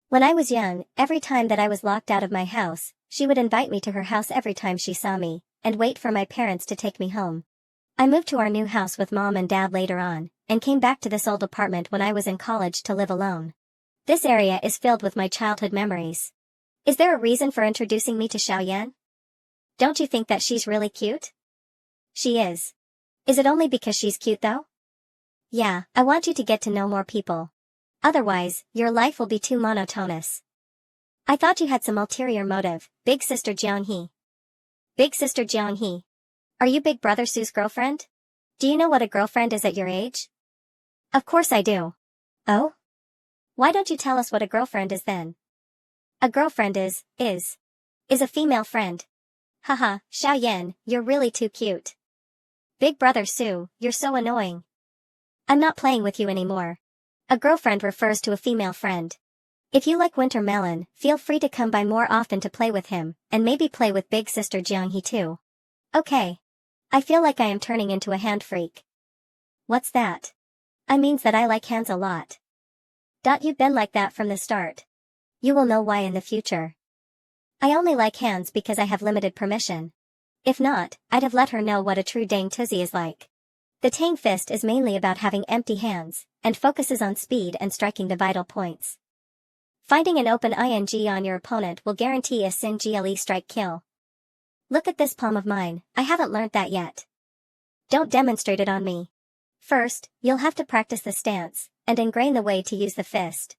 When I was young, every time that I was locked out of my house, she would invite me to her house every time she saw me, and wait for my parents to take me home. I moved to our new house with mom and dad later on, and came back to this old apartment when I was in college to live alone. This area is filled with my childhood memories. Is there a reason for introducing me to Xiao Yan? Don't you think that she's really cute? She is. Is it only because she's cute though? Yeah, I want you to get to know more people. Otherwise, your life will be too monotonous. I thought you had some ulterior motive, big sister Jiang He. Big sister Jiang He. Are you big brother Su's girlfriend? Do you know what a girlfriend is at your age? Of course I do. Oh? Why don't you tell us what a girlfriend is then? A girlfriend is a female friend. Haha, Xiao Yan, you're really too cute. Big brother Su, you're so annoying. I'm not playing with you anymore. A girlfriend refers to a female friend. If you like Winter Melon, feel free to come by more often to play with him, and maybe play with big sister Jiang He too. Okay. I feel like I am turning into a hand freak. What's that? I means that I like hands a lot. You've been like that from the start. You will know why in the future. I only like hands because I have limited permission. If not, I'd have let her know what a true Dang Tuzi is like. The Tang fist is mainly about having empty hands, and focuses on speed and striking the vital points. Finding an open ing on your opponent will guarantee a sin gle strike kill. Look at this palm of mine, I haven't learnt that yet. Don't demonstrate it on me. First, you'll have to practice the stance, and ingrain the way to use the fist.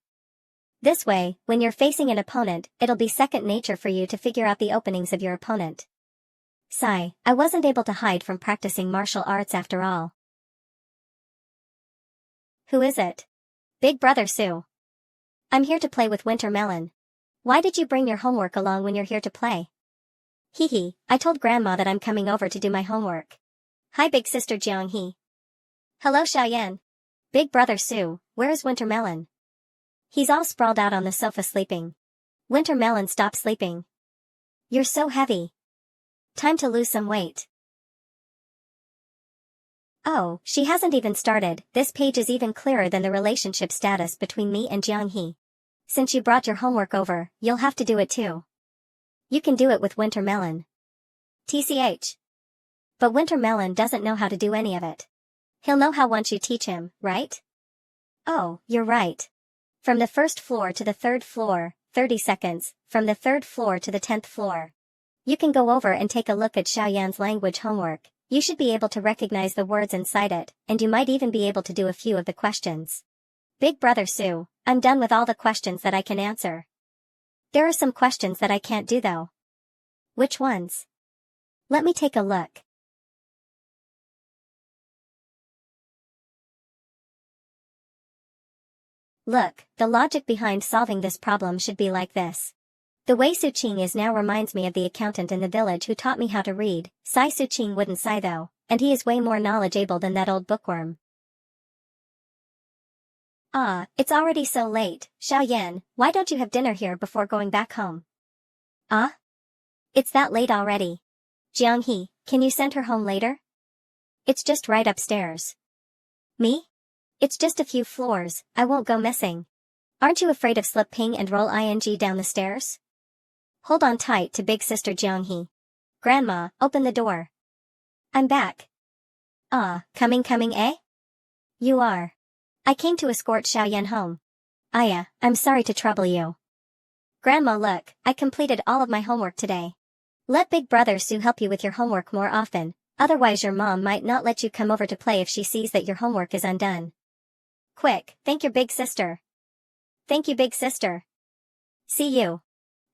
This way, when you're facing an opponent, it'll be second nature for you to figure out the openings of your opponent. Sigh, I wasn't able to hide from practicing martial arts after all. Who is it? Big brother Su. I'm here to play with Winter Melon. Why did you bring your homework along when you're here to play? Hee, I told Grandma that I'm coming over to do my homework. Hi big sister Jiang He. Hello Xiao Yan. Big brother Su, where is Winter Melon? He's all sprawled out on the sofa sleeping. Winter Melon, stop sleeping. You're so heavy. Time to lose some weight. Oh, she hasn't even started. This page is even clearer than the relationship status between me and Jiang He. Since you brought your homework over, you'll have to do it too. You can do it with Winter Melon. TCH. But Winter Melon doesn't know how to do any of it. He'll know how once you teach him, right? Oh, you're right. From the first floor to the third floor, 30 seconds, from the third floor to the 10th floor. You can go over and take a look at Xiao Yan's language homework. You should be able to recognize the words inside it, and you might even be able to do a few of the questions. Big brother Su, I'm done with all the questions that I can answer. There are some questions that I can't do though. Which ones? Let me take a look. Look, the logic behind solving this problem should be like this. The way Su Qing is now reminds me of the accountant in the village who taught me how to read. Sigh, Su Qing wouldn't sigh though, and he is way more knowledgeable than that old bookworm. Ah, it's already so late. Xiao Yan, why don't you have dinner here before going back home? Ah? It's that late already. Jiang He, can you send her home later? It's just right upstairs. Me? It's just a few floors, I won't go missing. Aren't you afraid of slipping and roll ing down the stairs? Hold on tight to big sister Jeonghee. Grandma, open the door. I'm back. Ah, coming, eh? You are. I came to escort Xiaoyan home. Aya, I'm sorry to trouble you. Grandma, look, I completed all of my homework today. Let big brother Sue help you with your homework more often, otherwise your mom might not let you come over to play if she sees that your homework is undone. Quick, thank your big sister. Thank you, big sister. See you.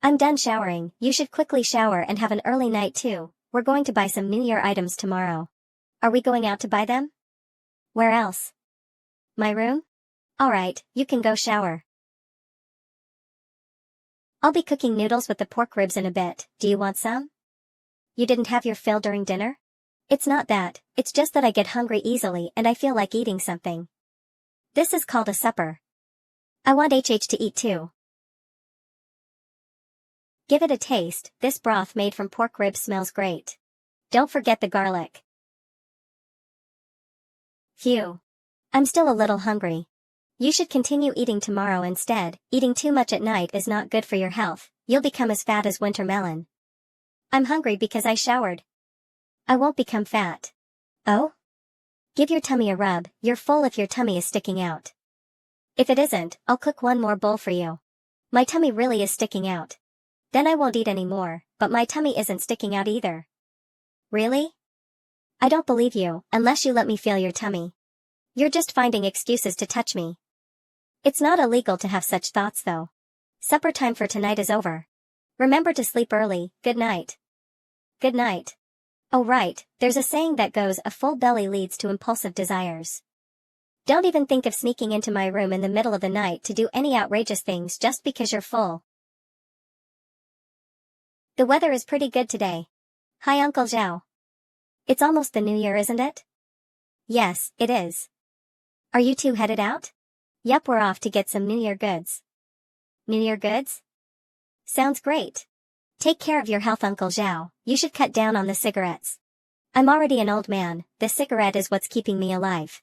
I'm done showering, you should quickly shower and have an early night too. We're going to buy some New Year items tomorrow. Are we going out to buy them? Where else? My room? Alright, you can go shower. I'll be cooking noodles with the pork ribs in a bit, do you want some? You didn't have your fill during dinner? It's not that, it's just that I get hungry easily and I feel like eating something. This is called a supper. I want HH to eat too. Give it a taste, this broth made from pork ribs smells great. Don't forget the garlic. Phew. I'm still a little hungry. You should continue eating tomorrow instead. Eating too much at night is not good for your health, you'll become as fat as winter melon. I'm hungry because I showered. I won't become fat. Oh? Give your tummy a rub, you're full if your tummy is sticking out. If it isn't, I'll cook one more bowl for you. My tummy really is sticking out. Then I won't eat any more, but my tummy isn't sticking out either. Really? I don't believe you, unless you let me feel your tummy. You're just finding excuses to touch me. It's not illegal to have such thoughts though. Supper time for tonight is over. Remember to sleep early, good night. Good night. Oh right, there's a saying that goes, a full belly leads to impulsive desires. Don't even think of sneaking into my room in the middle of the night to do any outrageous things just because you're full. The weather is pretty good today. Hi Uncle Zhao. It's almost the new year, isn't it? Yes, it is. Are you two headed out? Yup, we're off to get some New Year goods. New Year goods? Sounds great. Take care of your health, Uncle Zhao. You should cut down on the cigarettes. I'm already an old man, the cigarette is what's keeping me alive.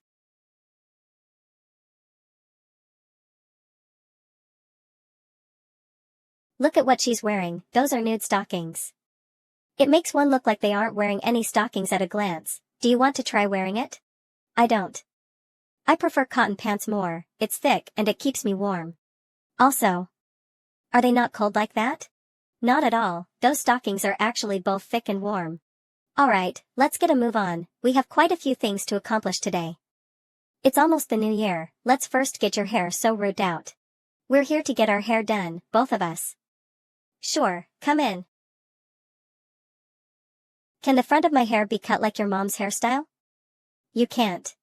Look at what she's wearing, those are nude stockings. It makes one look like they aren't wearing any stockings at a glance. Do you want to try wearing it? I don't. I prefer cotton pants more, it's thick and it keeps me warm. Also, are they not cold like that? Not at all, those stockings are actually both thick and warm. Alright, let's get a move on, we have quite a few things to accomplish today. It's almost the new year, let's first get your hair so-root out. We're here to get our hair done, both of us. Sure, come in. Can the front of my hair be cut like your mom's hairstyle? You can't.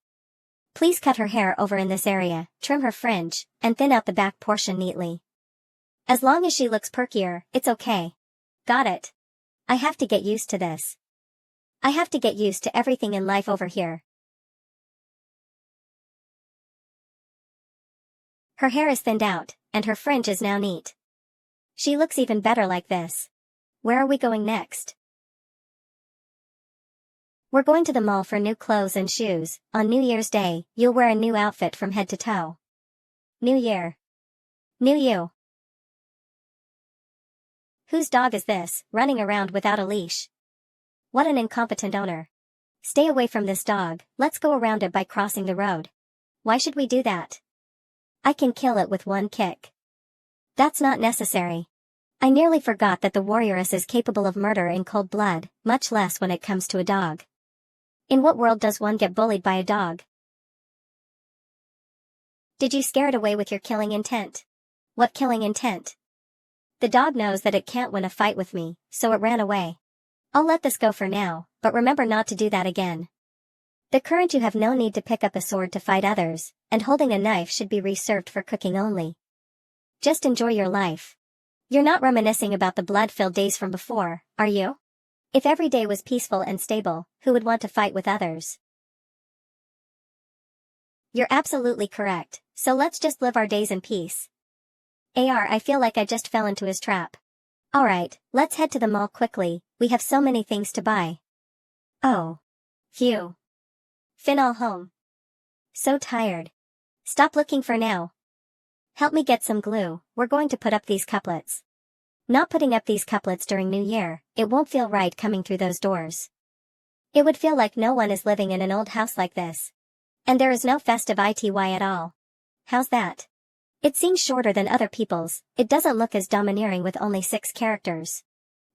Please cut her hair over in this area, trim her fringe, and thin out the back portion neatly. As long as she looks perkier, it's okay. Got it. I have to get used to this. I have to get used to everything in life over here. Her hair is thinned out, and her fringe is now neat. She looks even better like this. Where are we going next? We're going to the mall for new clothes and shoes. On New Year's Day, you'll wear a new outfit from head to toe. New Year. New you. Whose dog is this, running around without a leash? What an incompetent owner. Stay away from this dog, let's go around it by crossing the road. Why should we do that? I can kill it with one kick. That's not necessary. I nearly forgot that the warrioress is capable of murder in cold blood, much less when it comes to a dog. In what world does one get bullied by a dog? Did you scare it away with your killing intent? What killing intent? The dog knows that it can't win a fight with me, so it ran away. I'll let this go for now, but remember not to do that again. The current you have no need to pick up a sword to fight others, and holding a knife should be reserved for cooking only. Just enjoy your life. You're not reminiscing about the blood-filled days from before, are you? If every day was peaceful and stable, who would want to fight with others? You're absolutely correct, so let's just live our days in peace. I feel like I just fell into his trap. Alright, let's head to the mall quickly, we have so many things to buy. Oh. Phew. Finn all home. So tired. Stop looking for now. Help me get some glue, we're going to put up these couplets. Not putting up these couplets during New Year, it won't feel right coming through those doors. It would feel like no one is living in an old house like this. And there is no festive ity at all. How's that? It seems shorter than other people's, it doesn't look as domineering with only 6 characters.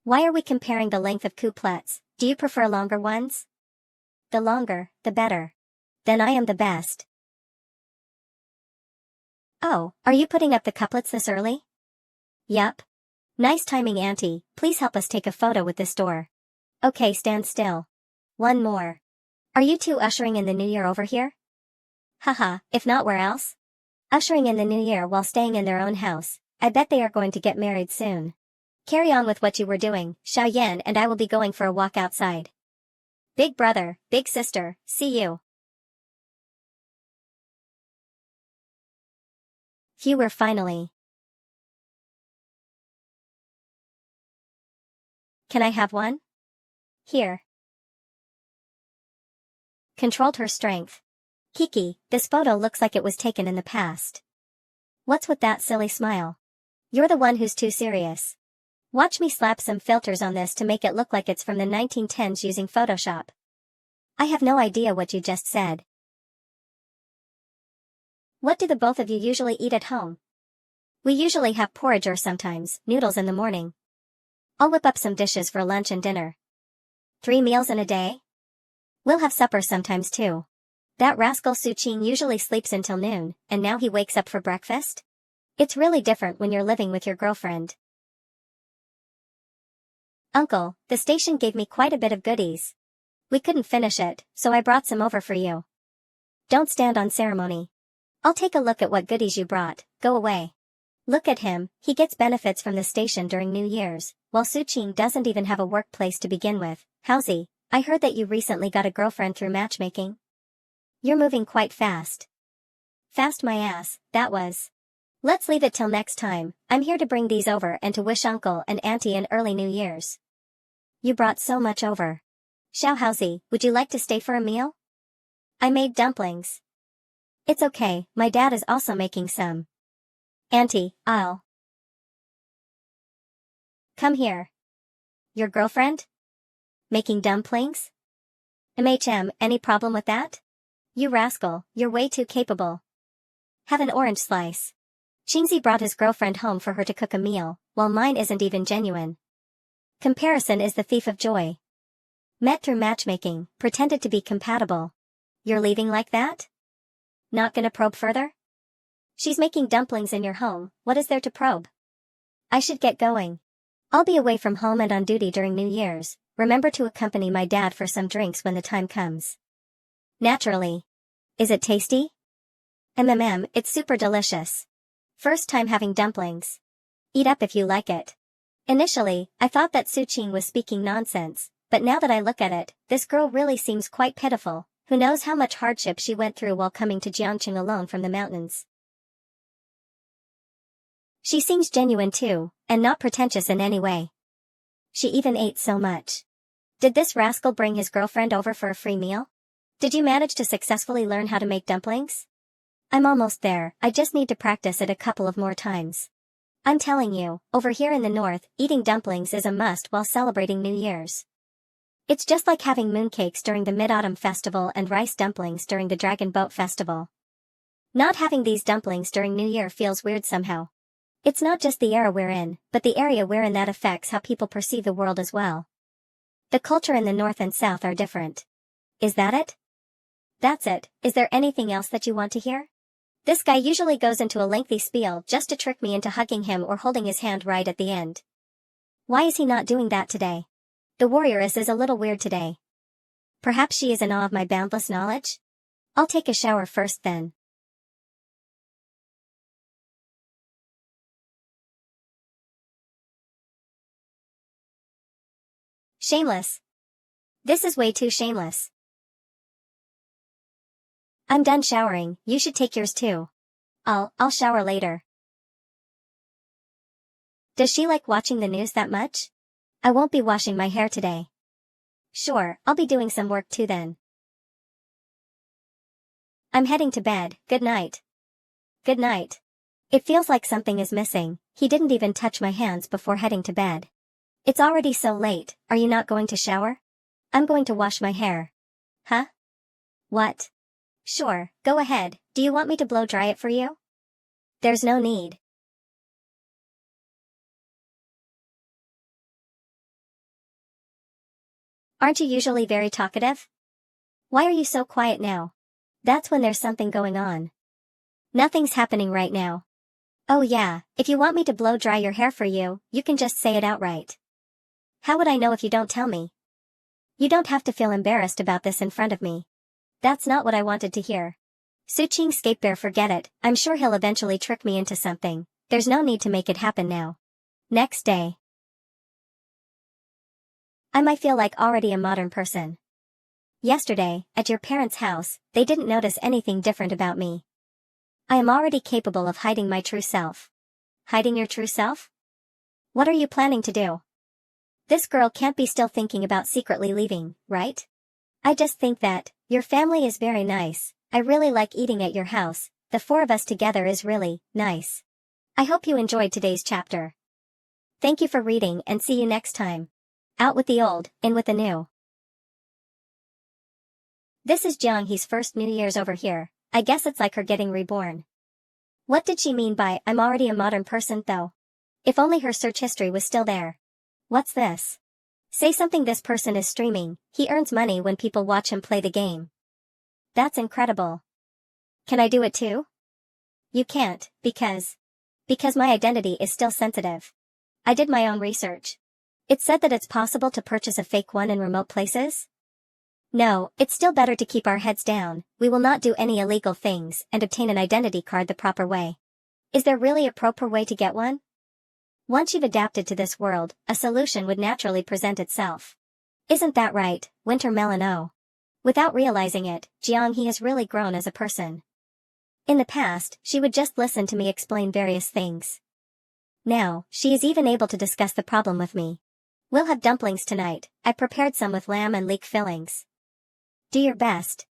Why are we comparing the length of couplets? Do you prefer longer ones? The longer, the better. Then I am the best. Oh, are you putting up the couplets this early? Yup. Nice timing, Auntie, please help us take a photo with this door. Okay, stand still. One more. Are you two ushering in the new year over here? Haha, if not where else? Ushering in the new year while staying in their own house, I bet they are going to get married soon. Carry on with what you were doing, Xiao Yan and I will be going for a walk outside. Big brother, big sister, see you. Phew, we're finally. Can I have one? Here. Controlled her strength. Kiki, this photo looks like it was taken in the past. What's with that silly smile? You're the one who's too serious. Watch me slap some filters on this to make it look like it's from the 1910s using Photoshop. I have no idea what you just said. What do the both of you usually eat at home? We usually have porridge or sometimes noodles in the morning. I'll whip up some dishes for lunch and dinner. 3 meals in a day? We'll have supper sometimes too. That rascal Suqing usually sleeps until noon, and now he wakes up for breakfast? It's really different when you're living with your girlfriend. Uncle, the station gave me quite a bit of goodies. We couldn't finish it, so I brought some over for you. Don't stand on ceremony. I'll take a look at what goodies you brought, go away. Look at him, he gets benefits from the station during New Year's, while Suqing doesn't even have a workplace to begin with. Howsy, I heard that you recently got a girlfriend through matchmaking. You're moving quite fast. Fast my ass, that was. Let's leave it till next time, I'm here to bring these over and to wish Uncle and Auntie an early New Year's. You brought so much over. Xiao Howsy, would you like to stay for a meal? I made dumplings. It's okay, my dad is also making some. Auntie, I'll. Come here. Your girlfriend? Making dumplings? Any problem with that? You rascal, you're way too capable. Have an orange slice. Qingzi brought his girlfriend home for her to cook a meal, while mine isn't even genuine. Comparison is the thief of joy. Met through matchmaking, pretended to be compatible. You're leaving like that? Not gonna probe further? She's making dumplings in your home, what is there to probe? I should get going. I'll be away from home and on duty during New Year's, remember to accompany my dad for some drinks when the time comes. Naturally. Is it tasty? It's super delicious. First time having dumplings. Eat up if you like it. Initially, I thought that Suqing was speaking nonsense, but now that I look at it, this girl really seems quite pitiful. Who knows how much hardship she went through while coming to Jiangqing alone from the mountains. She seems genuine too, and not pretentious in any way. She even ate so much. Did this rascal bring his girlfriend over for a free meal? Did you manage to successfully learn how to make dumplings? I'm almost there, I just need to practice it a couple of more times. I'm telling you, over here in the north, eating dumplings is a must while celebrating New Year's. It's just like having mooncakes during the Mid-Autumn Festival and rice dumplings during the Dragon Boat Festival. Not having these dumplings during New Year feels weird somehow. It's not just the era we're in, but the area we're in that affects how people perceive the world as well. The culture in the north and south are different. Is that it? That's it. Is there anything else that you want to hear? This guy usually goes into a lengthy spiel just to trick me into hugging him or holding his hand right at the end. Why is he not doing that today? The warrioress is a little weird today. Perhaps she is in awe of my boundless knowledge? I'll take a shower first then. Shameless. This is way too shameless. I'm done showering, you should take yours too. I'll shower later. Does she like watching the news that much? I won't be washing my hair today. Sure, I'll be doing some work too then. I'm heading to bed, good night. Good night. It feels like something is missing, He didn't even touch my hands before heading to bed. It's already so late, are you not going to shower? I'm going to wash my hair. Huh? What? Sure, go ahead, do you want me to blow dry it for you? There's no need. Aren't you usually very talkative? Why are you so quiet now? That's when there's something going on. Nothing's happening right now. Oh yeah, if you want me to blow dry your hair for you, you can just say it outright. How would I know if you don't tell me? You don't have to feel embarrassed about this in front of me. That's not what I wanted to hear. Suching Scape Bear, forget it, I'm sure he'll eventually trick me into something. There's no need to make it happen now. Next day. I might feel like already a modern person. Yesterday, at your parents' house, they didn't notice anything different about me. I am already capable of hiding my true self. Hiding your true self? What are you planning to do? This girl can't be still thinking about secretly leaving, right? I just think that, your family is very nice, I really like eating at your house, the four of us together is really, nice. I hope you enjoyed today's chapter. Thank you for reading and see you next time. Out with the old, in with the new. This is Jianghe's first New Year's over here, I guess it's like her getting reborn. What did she mean by, I'm already a modern person though? If only her search history was still there. What's this? Say something. This person is streaming, he earns money when people watch him play the game. That's incredible. Can I do it too? You can't, because my identity is still sensitive. I did my own research. It said that it's possible to purchase a fake one in remote places? No, it's still better to keep our heads down, we will not do any illegal things and obtain an identity card the proper way. Is there really a proper way to get one? Once you've adapted to this world, a solution would naturally present itself. Isn't that right, Winter Melon? Oh. Without realizing it, Jianghe has really grown as a person. In the past, she would just listen to me explain various things. Now, she is even able to discuss the problem with me. We'll have dumplings tonight, I prepared some with lamb and leek fillings. Do your best.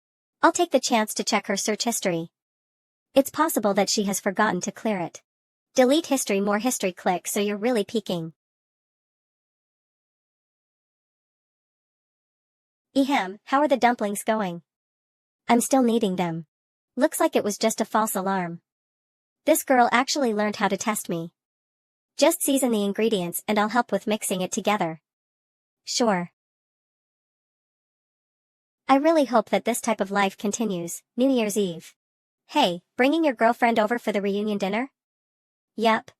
I'll take the chance to check her search history. It's possible that she has forgotten to clear it. Delete history, more history, click so you're really peeking. Ehem, how are the dumplings going? I'm still needing them. Looks like it was just a false alarm. This girl actually learned how to test me. Just season the ingredients and I'll help with mixing it together. Sure. I really hope that this type of life continues. New Year's Eve. Hey, bringing your girlfriend over for the reunion dinner? Yep.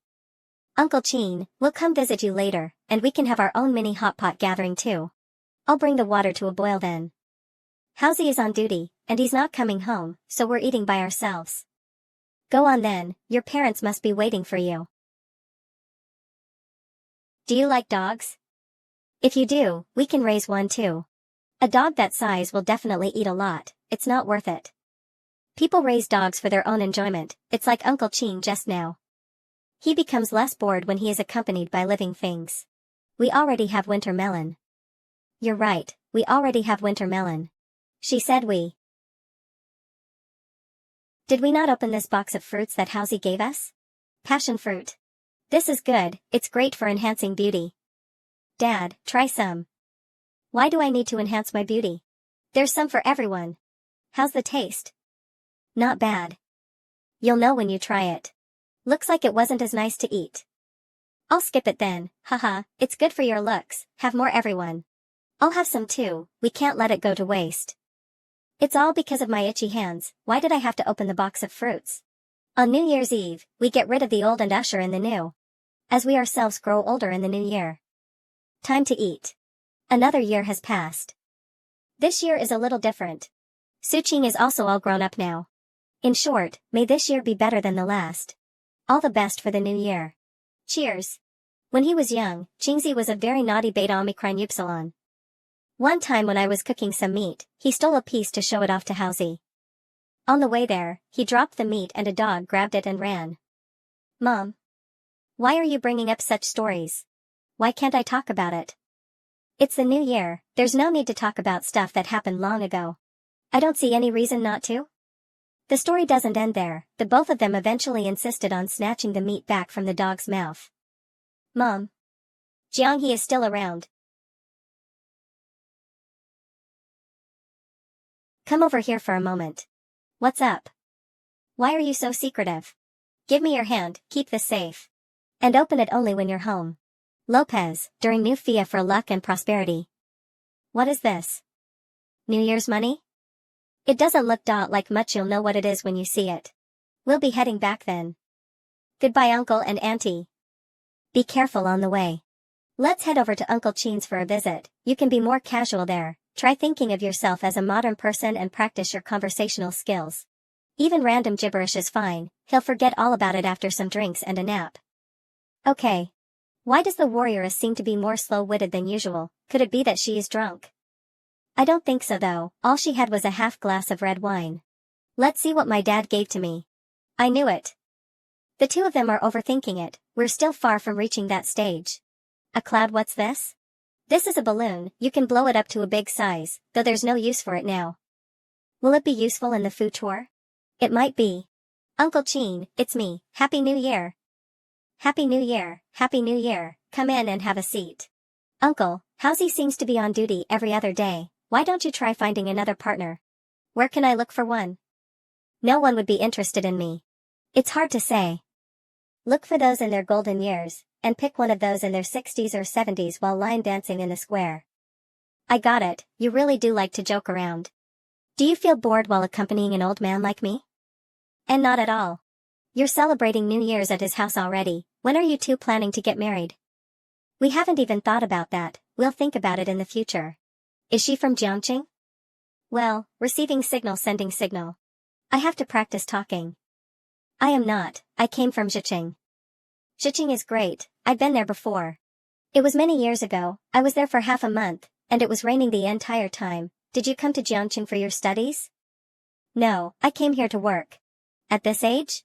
Uncle Chin, we'll come visit you later, and we can have our own mini hot pot gathering too. I'll bring the water to a boil then. Housie is on duty, and he's not coming home, so we're eating by ourselves. Go on then, your parents must be waiting for you. Do you like dogs? If you do, we can raise one too. A dog that size will definitely eat a lot, it's not worth it. People raise dogs for their own enjoyment, it's like Uncle Chin just now. He becomes less bored when he is accompanied by living things. We already have Winter Melon. You're right, we already have Winter Melon. She said we. Did we not open this box of fruits that Housie gave us? Passion fruit. This is good, it's great for enhancing beauty. Dad, try some. Why do I need to enhance my beauty? There's some for everyone. How's the taste? Not bad. You'll know when you try it. Looks like it wasn't as nice to eat. I'll skip it then, haha, it's good for your looks, have more everyone. I'll have some too, we can't let it go to waste. It's all because of my itchy hands, why did I have to open the box of fruits? On New Year's Eve, we get rid of the old and usher in the new. As we ourselves grow older in the new year. Time to eat. Another year has passed. This year is a little different. Suching is also all grown up now. In short, may this year be better than the last. All the best for the new year. Cheers. When he was young, Jingzi was a very naughty beta Omicron Upsilon. One time when I was cooking some meat, he stole a piece to show it off to Housie. On the way there, he dropped the meat and a dog grabbed it and ran. Mom. Why are you bringing up such stories? Why can't I talk about it? It's the new year, there's no need to talk about stuff that happened long ago. I don't see any reason not to. The story doesn't end there. The both of them eventually insisted on snatching the meat back from the dog's mouth. Mom. Jianghe is still around. Come over here for a moment. What's up? Why are you so secretive? Give me your hand, keep this safe. And open it only when you're home. Lopez, during New Fia for luck and prosperity. What is this? New Year's money? It doesn't look like much. You'll know what it is when you see it. We'll be heading back then. Goodbye, Uncle and Auntie. Be careful on the way. Let's head over to Uncle Chin's for a visit. You can be more casual there. Try thinking of yourself as a modern person and practice your conversational skills. Even random gibberish is fine. He'll forget all about it after some drinks and a nap. Okay. Why does the warrioress seem to be more slow-witted than usual? Could it be that she is drunk? I don't think so though. All she had was a half glass of red wine. Let's see what my dad gave to me. I knew it. The two of them are overthinking it. We're still far from reaching that stage. A cloud? What's this? This is a balloon. You can blow it up to a big size, though there's no use for it now. Will it be useful in the food tour? It might be. Uncle Chin, it's me. Happy New Year. Happy New Year. Happy New Year. Come in and have a seat. Uncle, Howsy seems to be on duty every other day. Why don't you try finding another partner? Where can I look for one? No one would be interested in me. It's hard to say. Look for those in their golden years, and pick one of those in their 60s or 70s while line dancing in the square. I got it. You really do like to joke around. Do you feel bored while accompanying an old man like me? And not at all. You're celebrating New Year's at his house already. When are you two planning to get married? We haven't even thought about that. We'll think about it in the future. Is she from Jiangqing? Well, receiving signal, sending signal. I have to practice talking. I am not. I came from Zhiqing. Zhiqing is great. I've been there before. It was many years ago. I was there for half a month, and it was raining the entire time. Did you come to Jiangqing for your studies? No, I came here to work. At this age?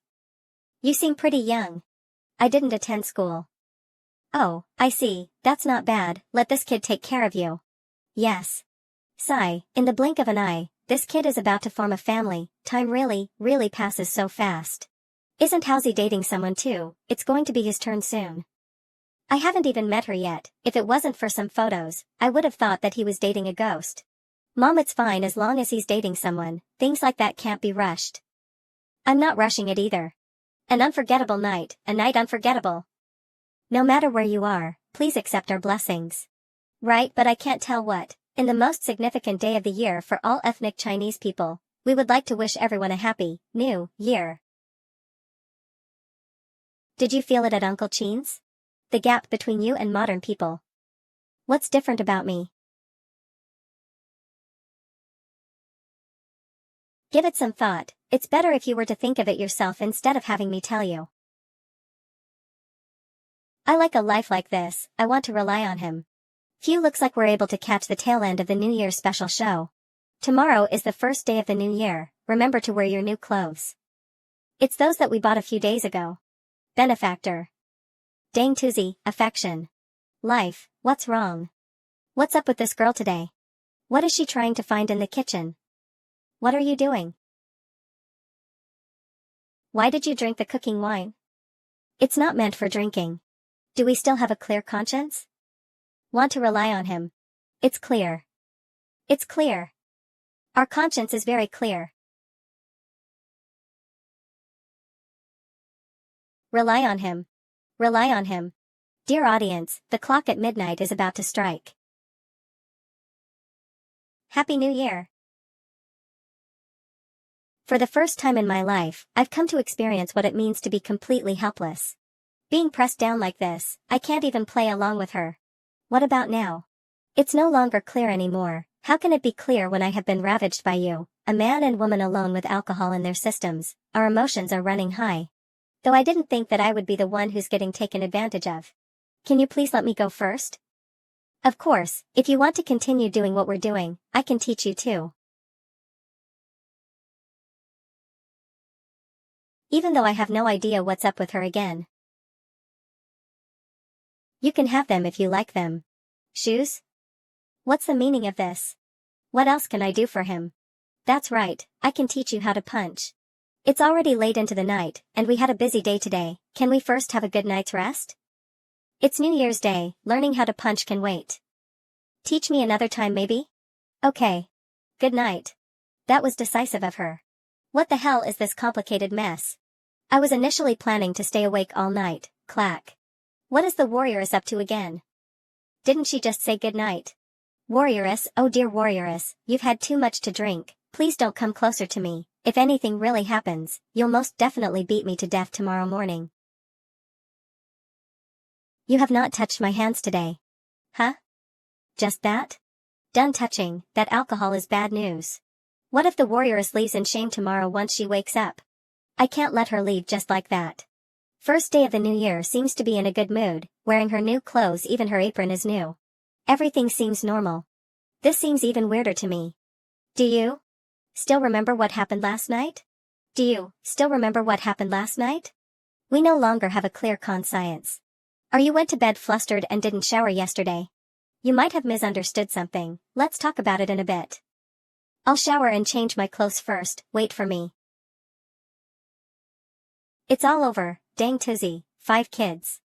You seem pretty young. I didn't attend school. Oh, I see. That's not bad. Let this kid take care of you. Yes. Sigh, in the blink of an eye, this kid is about to form a family. Time really passes so fast. Isn't Howsy dating someone too? It's going to be his turn soon. I haven't even met her yet. If it wasn't for some photos, I would have thought that he was dating a ghost. Mom, it's fine as long as he's dating someone. Things like that can't be rushed. I'm not rushing it either. An unforgettable night, a night unforgettable. No matter where you are, please accept our blessings. Right, but I can't tell what. In the most significant day of the year for all ethnic Chinese people, we would like to wish everyone a happy New Year. Did you feel it at Uncle Chin's? The gap between you and modern people. What's different about me? Give it some thought. It's better if you were to think of it yourself instead of having me tell you. I like a life like this. I want to rely on him. Phew, looks like we're able to catch the tail end of the New Year's special show. Tomorrow is the first day of the new year. Remember to wear your new clothes. It's those that we bought a few days ago. Benefactor. Dang Tuzi, affection. Life, what's wrong? What's up with this girl today? What is she trying to find in the kitchen? What are you doing? Why did you drink the cooking wine? It's not meant for drinking. Do we still have a clear conscience? Want to rely on him. It's clear. It's clear. Our conscience is very clear. Rely on him. Rely on him. Dear audience, the clock at midnight is about to strike. Happy New Year. For the first time in my life, I've come to experience what it means to be completely helpless. Being pressed down like this, I can't even play along with her. What about now? It's no longer clear anymore. How can it be clear when I have been ravaged by you, a man and woman alone with alcohol in their systems? Our emotions are running high. Though I didn't think that I would be the one who's getting taken advantage of. Can you please let me go first? Of course, if you want to continue doing what we're doing, I can teach you too. Even though I have no idea what's up with her again. You can have them if you like them. Shoes? What's the meaning of this? What else can I do for him? That's right, I can teach you how to punch. It's already late into the night, and we had a busy day today. Can we first have a good night's rest? It's New Year's Day, learning how to punch can wait. Teach me another time maybe? Okay. Good night. That was decisive of her. What the hell is this complicated mess? I was initially planning to stay awake all night, clack. What is the warrioress up to again? Didn't she just say good night? Warrioress, oh dear warrioress, you've had too much to drink, please don't come closer to me. If anything really happens, you'll most definitely beat me to death tomorrow morning. You have not touched my hands today. Huh? Just that? Done touching, that alcohol is bad news. What if the warrioress leaves in shame tomorrow once she wakes up? I can't let her leave just like that. First day of the new year seems to be in a good mood, wearing her new clothes, even her apron is new. Everything seems normal. This seems even weirder to me. Do you still remember what happened last night? Do you still remember what happened last night? We no longer have a clear conscience. Or you went to bed flustered and didn't shower yesterday. You might have misunderstood something, let's talk about it in a bit. I'll shower and change my clothes first, wait for me. It's all over, dang toozy, 5 kids.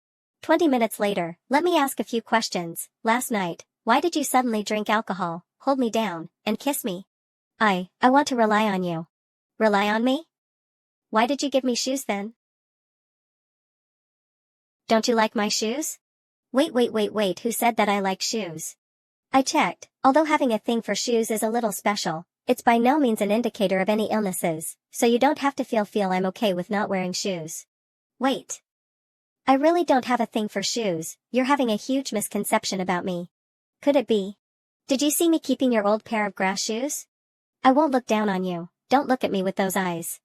20 minutes later, let me ask a few questions. Last night, why did you suddenly drink alcohol, hold me down, and kiss me? I want to rely on you. Rely on me? Why did you give me shoes then? Don't you like my shoes? Wait, who said that I like shoes? I checked, although having a thing for shoes is a little special, it's by no means an indicator of any illnesses, so you don't have to feel I'm okay with not wearing shoes. Wait. I really don't have a thing for shoes, you're having a huge misconception about me. Could it be? Did you see me keeping your old pair of grass shoes? I won't look down on you, don't look at me with those eyes.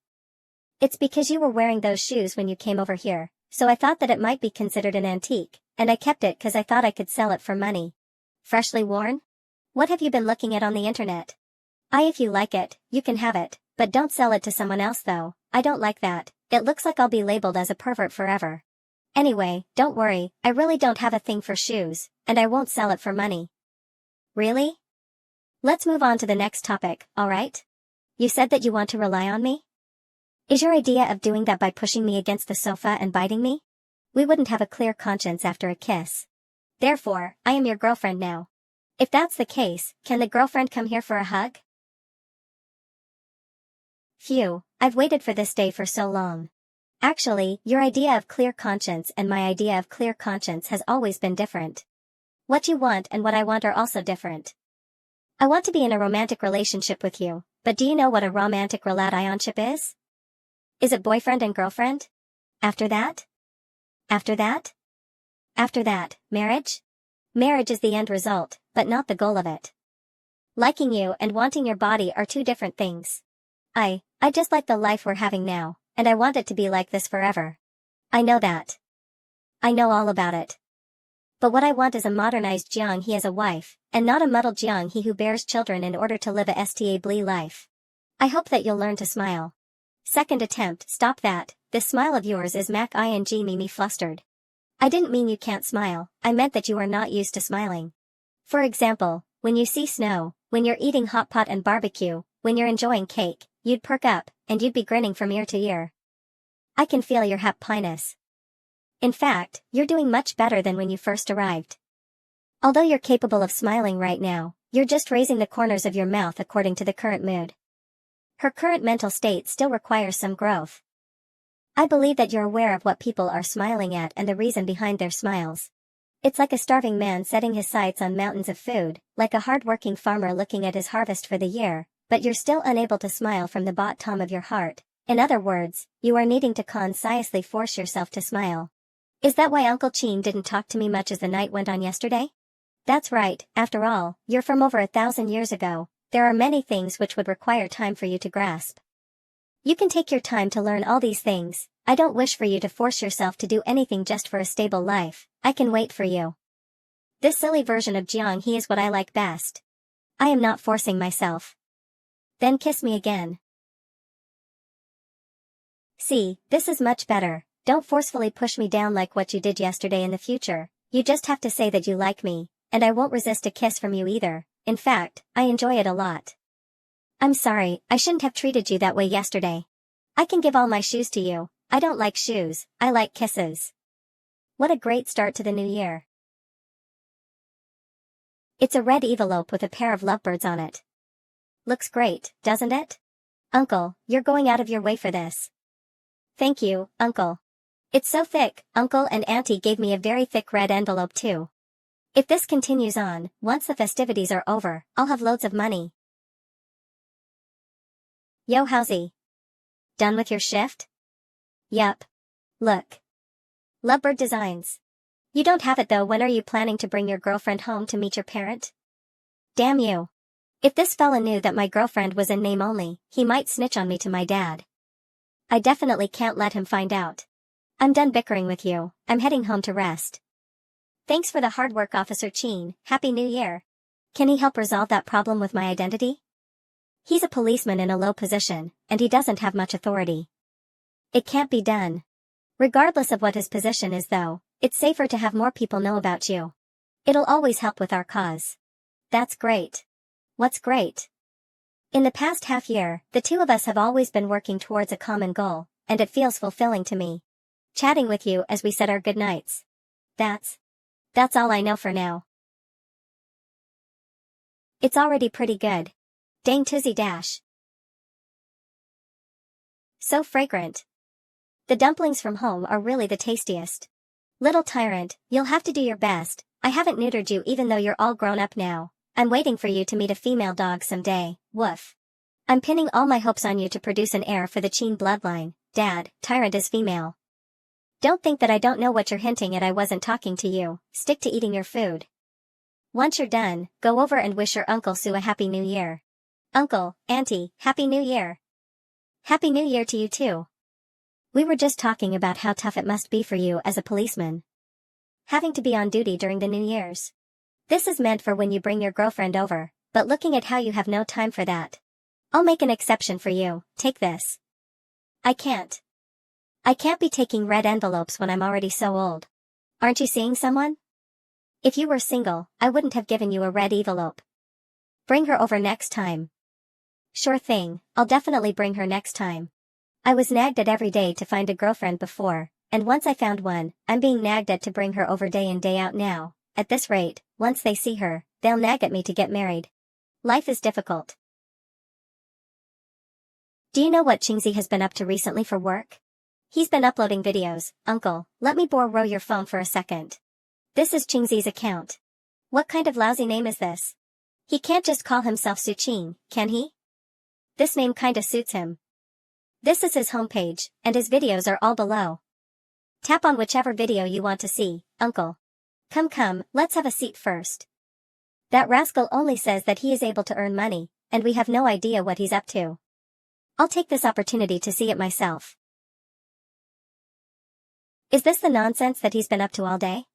It's because you were wearing those shoes when you came over here, so I thought that it might be considered an antique, and I kept it cause I thought I could sell it for money. Freshly worn? What have you been looking at on the internet? If you like it, you can have it, but don't sell it to someone else though, I don't like that, it looks like I'll be labeled as a pervert forever. Anyway, don't worry, I really don't have a thing for shoes, and I won't sell it for money. Really? Let's move on to the next topic, alright? You said that you want to rely on me? Is your idea of doing that by pushing me against the sofa and biting me? We wouldn't have a clear conscience after a kiss. Therefore, I am your girlfriend now. If that's the case, can the girlfriend come here for a hug? Phew, I've waited for this day for so long. Actually, your idea of clear conscience and my idea of clear conscience has always been different. What you want and what I want are also different. I want to be in a romantic relationship with you, but do you know what a romantic relationship is? Is it boyfriend and girlfriend? After that? After that? After that, marriage? Marriage is the end result, but not the goal of it. Liking you and wanting your body are two different things. I just like the life we're having now, and I want it to be like this forever. I know that. I know all about it. But what I want is a modernized Jiang he as a wife, and not a muddled Jiang he who bears children in order to live a stable life. I hope that you'll learn to smile. Second attempt, stop that, this smile of yours is me flustered. I didn't mean you can't smile, I meant that you are not used to smiling. For example, when you see snow, when you're eating hot pot and barbecue, when you're enjoying cake, you'd perk up, and you'd be grinning from ear to ear. I can feel your happiness. In fact, you're doing much better than when you first arrived. Although you're capable of smiling right now, you're just raising the corners of your mouth according to the current mood. Her current mental state still requires some growth. I believe that you're aware of what people are smiling at and the reason behind their smiles. It's like a starving man setting his sights on mountains of food, like a hard-working farmer looking at his harvest for the year, but you're still unable to smile from the bottom of your heart. In other words, you are needing to consciously force yourself to smile. Is that why Uncle Chin didn't talk to me much as the night went on yesterday? That's right, after all, you're from over 1,000 years ago. There are many things which would require time for you to grasp. You can take your time to learn all these things. I don't wish for you to force yourself to do anything just for a stable life. I can wait for you. This silly version of Jiang he is what I like best. I am not forcing myself. Then kiss me again. See, this is much better. Don't forcefully push me down like what you did yesterday in the future. You just have to say that you like me, and I won't resist a kiss from you either. In fact, I enjoy it a lot. I'm sorry, I shouldn't have treated you that way yesterday. I can give all my shoes to you. I don't like shoes, I like kisses. What a great start to the new year. It's a red envelope with a pair of lovebirds on it. Looks great, doesn't it? Uncle, you're going out of your way for this. Thank you, Uncle. It's so thick. Uncle and Auntie gave me a very thick red envelope too. If this continues on, once the festivities are over, I'll have loads of money. Yo, howsy? Done with your shift? Yup. Look. Lovebird designs. You don't have it though. When are you planning to bring your girlfriend home to meet your parent? Damn you. If this fella knew that my girlfriend was in name only, he might snitch on me to my dad. I definitely can't let him find out. I'm done bickering with you, I'm heading home to rest. Thanks for the hard work, Officer Cheen. Happy New Year. Can he help resolve that problem with my identity? He's a policeman in a low position, and he doesn't have much authority. It can't be done. Regardless of what his position is though, it's safer to have more people know about you. It'll always help with our cause. That's great. What's great? In the past half year, the two of us have always been working towards a common goal, and it feels fulfilling to me. Chatting with you as we said our goodnights. That's all I know for now. It's already pretty good. Dang toozy dash. So fragrant. The dumplings from home are really the tastiest. Little tyrant, you'll have to do your best. I haven't neutered you even though you're all grown up now. I'm waiting for you to meet a female dog someday, woof. I'm pinning all my hopes on you to produce an heir for the Cheen bloodline. Dad, tyrant is female. Don't think that I don't know what you're hinting at. I wasn't talking to you. Stick to eating your food. Once you're done, go over and wish your Uncle Sue a Happy New Year. Uncle, Auntie, Happy New Year. Happy New Year to you too. We were just talking about how tough it must be for you as a policeman. Having to be on duty during the New Year's. This is meant for when you bring your girlfriend over, but looking at how you have no time for that. I'll make an exception for you. Take this. I can't be taking red envelopes when I'm already so old. Aren't you seeing someone? If you were single, I wouldn't have given you a red envelope. Bring her over next time. Sure thing, I'll definitely bring her next time. I was nagged at every day to find a girlfriend before, and once I found one, I'm being nagged at to bring her over day in day out now. At this rate, once they see her, they'll nag at me to get married. Life is difficult. Do you know what Chingzi has been up to recently for work? He's been uploading videos. Uncle, let me borrow your phone for a second. This is Chingzi's account. What kind of lousy name is this? He can't just call himself Su Ching, can he? This name kinda suits him. This is his homepage, and his videos are all below. Tap on whichever video you want to see, Uncle. Come, let's have a seat first. That rascal only says that he is able to earn money, and we have no idea what he's up to. I'll take this opportunity to see it myself. Is this the nonsense that he's been up to all day?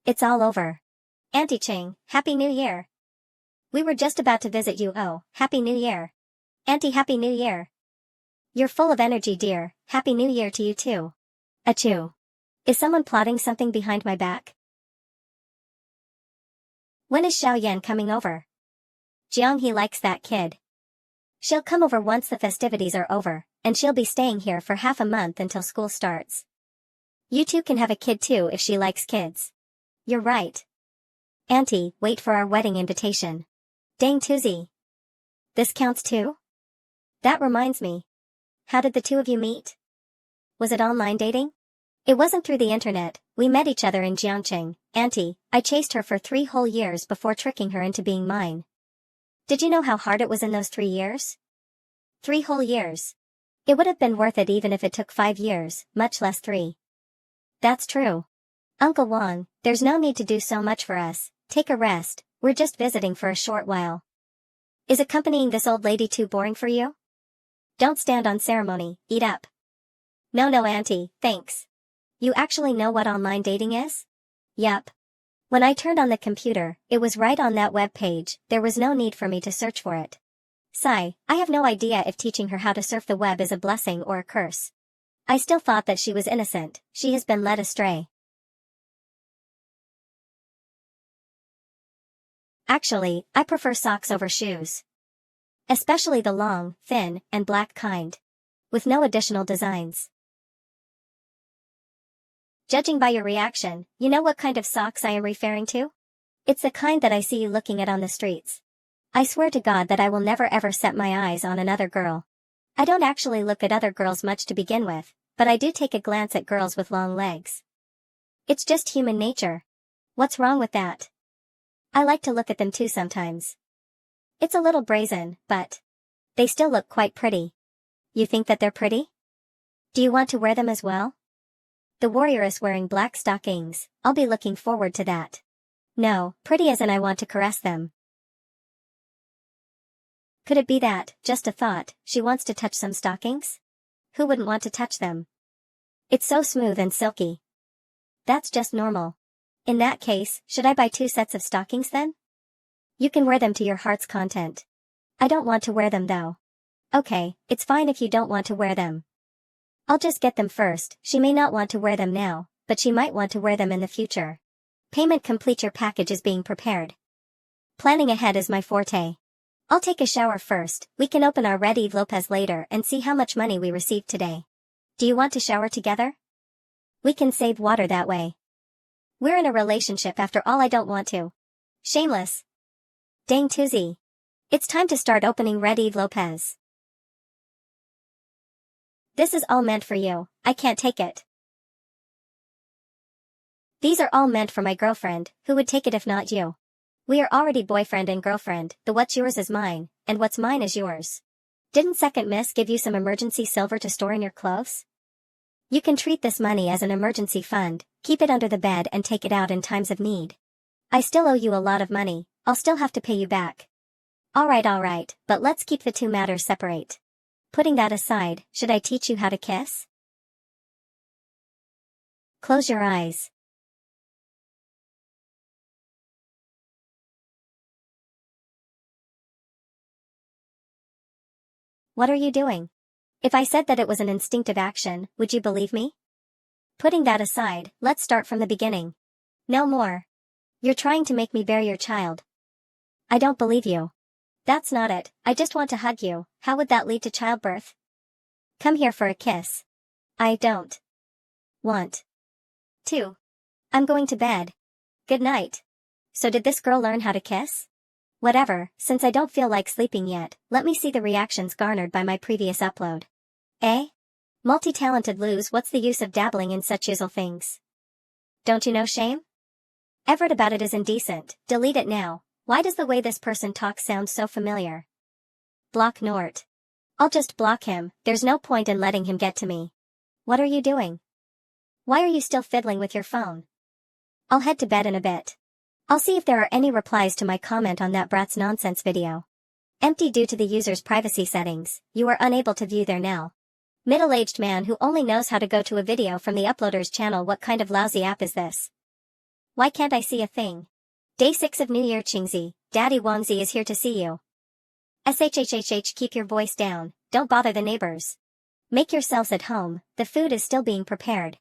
It's all over. Auntie Ching, Happy New Year. We were just about to visit you. Oh, Happy New Year. Auntie, Happy New Year. You're full of energy, dear. Happy New Year to you too. Achoo. Is someone plotting something behind my back? When is Xiao Yan coming over? Jiang He likes that kid. She'll come over once the festivities are over, and she'll be staying here for half a month until school starts. You two can have a kid too if she likes kids. You're right. Auntie, wait for our wedding invitation. Dang toozy. This counts too? That reminds me. How did the two of you meet? Was it online dating? It wasn't through the internet. We met each other in Jiangqing. Auntie, I chased her for 3 whole years before tricking her into being mine. Did you know how hard it was in those 3 years? 3 whole years. It would have been worth it even if it took 5 years, much less 3. That's true. Uncle Wang, there's no need to do so much for us. Take a rest, we're just visiting for a short while. Is accompanying this old lady too boring for you? Don't stand on ceremony, eat up. No, Auntie, thanks. You actually know what online dating is? Yup. When I turned on the computer, it was right on that web page. There was no need for me to search for it. Sigh, I have no idea if teaching her how to surf the web is a blessing or a curse. I still thought that she was innocent. She has been led astray. Actually, I prefer socks over shoes. Especially the long, thin, and black kind. with no additional designs. Judging by your reaction, you know what kind of socks I am referring to? It's the kind that I see you looking at on the streets. I swear to God that I will never ever set my eyes on another girl. I don't actually look at other girls much to begin with, but I do take a glance at girls with long legs. It's just human nature. What's wrong with that? I like to look at them too sometimes. It's a little brazen, but they still look quite pretty. You think that they're pretty? Do you want to wear them as well? The warrior is wearing black stockings. I'll be looking forward to that. No, pretty as in I want to caress them. Could it be that, just a thought, she wants to touch some stockings? Who wouldn't want to touch them? It's so smooth and silky. That's just normal. In that case, should I buy 2 sets of stockings then? You can wear them to your heart's content. I don't want to wear them though. Okay, it's fine if you don't want to wear them. I'll just get them first. She may not want to wear them now, but she might want to wear them in the future. Payment complete. Your package is being prepared. Planning ahead is my forte. I'll take a shower first. We can open our Red Eve Lopez later and see how much money we received today. Do you want to shower together? We can save water that way. We're in a relationship after all. I don't want to. Shameless. Dang Tuesday. It's time to start opening Red Eve Lopez. This is all meant for you. I can't take it. These are all meant for my girlfriend, who would take it if not you. We are already boyfriend and girlfriend. The what's yours is mine, and what's mine is yours. Didn't Second Miss give you some emergency silver to store in your clothes? You can treat this money as an emergency fund, keep it under the bed and take it out in times of need. I still owe you a lot of money. I'll still have to pay you back. Alright, but let's keep the two matters separate. Putting that aside, should I teach you how to kiss? Close your eyes. What are you doing? If I said that it was an instinctive action, would you believe me? Putting that aside, let's start from the beginning. No more. You're trying to make me bear your child. I don't believe you. That's not it. I just want to hug you. How would that lead to childbirth? Come here for a kiss. I don't want to. I'm going to bed. Good night. So did this girl learn how to kiss? Whatever, since I don't feel like sleeping yet, let me see the reactions garnered by my previous upload. Eh? Multi-talented lose. What's the use of dabbling in such usual things? Don't you know shame? Everett about it is indecent. Delete it now. Why does the way this person talks sound so familiar? Block Nort. I'll just block him. There's no point in letting him get to me. What are you doing? Why are you still fiddling with your phone? I'll head to bed in a bit. I'll see if there are any replies to my comment on that brat's nonsense video. Empty due to the user's privacy settings. You are unable to view their now. Middle-aged man who only knows how to go to a video from the uploader's channel. What kind of lousy app is this? Why can't I see a thing? Day 6 of New Year. Chingzi, Daddy Wangzi is here to see you. SHHHH. Keep your voice down, don't bother the neighbors. Make yourselves at home, the food is still being prepared.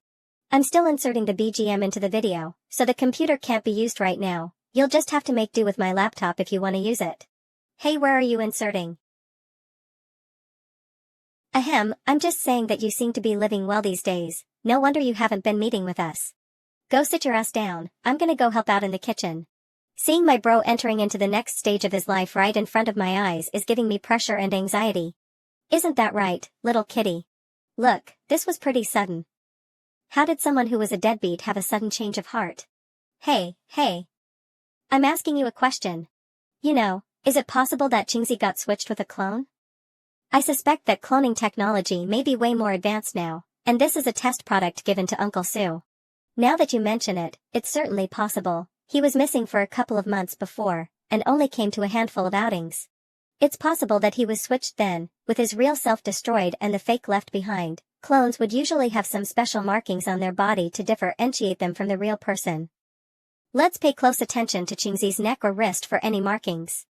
I'm still inserting the BGM into the video, so the computer can't be used right now. You'll just have to make do with my laptop if you want to use it. Hey, where are you inserting? Ahem, I'm just saying that you seem to be living well these days. No wonder you haven't been meeting with us. Go sit your ass down, I'm gonna go help out in the kitchen. Seeing my bro entering into the next stage of his life right in front of my eyes is giving me pressure and anxiety. Isn't that right, little kitty? Look, this was pretty sudden. How did someone who was a deadbeat have a sudden change of heart? Hey. I'm asking you a question. You know, is it possible that Chingzi got switched with a clone? I suspect that cloning technology may be way more advanced now, and this is a test product given to Uncle Sue. Now that you mention it, it's certainly possible. He was missing for a couple of months before, and only came to a handful of outings. It's possible that he was switched then, with his real self destroyed and the fake left behind. Clones would usually have some special markings on their body to differentiate them from the real person. Let's pay close attention to Chingzi's neck or wrist for any markings.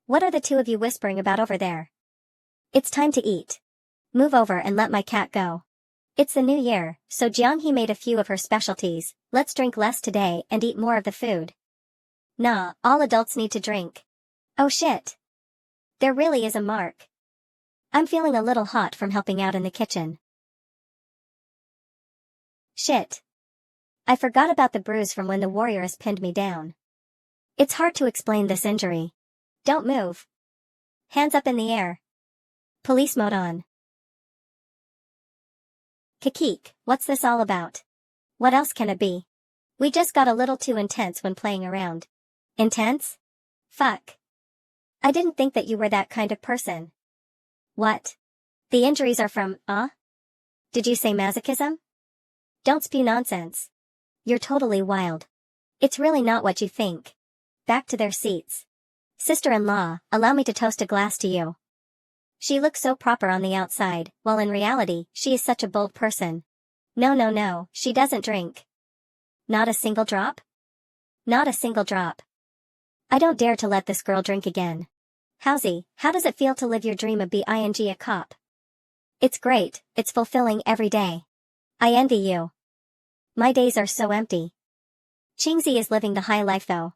What are the two of you whispering about over there? It's time to eat. Move over and let my cat go. It's the new year, so Jianghe made a few of her specialties. Let's drink less today and eat more of the food. Nah, all adults need to drink. Oh shit. There really is a mark. I'm feeling a little hot from helping out in the kitchen. Shit. I forgot about the bruise from when the warriors pinned me down. It's hard to explain this injury. Don't move. Hands up in the air. Police mode on. Kikik, what's this all about? What else can it be? We just got a little too intense when playing around. Intense? Fuck. I didn't think that you were that kind of person. What? The injuries are from, Did you say masochism? Don't spew nonsense. You're totally wild. It's really not what you think. Back to their seats. Sister-in-law, allow me to toast a glass to you. She looks so proper on the outside, while in reality, she is such a bold person. No, she doesn't drink. Not a single drop? Not a single drop. I don't dare to let this girl drink again. Howsy, how does it feel to live your dream of being a cop? It's great, it's fulfilling every day. I envy you. My days are so empty. Chingzi is living the high life though.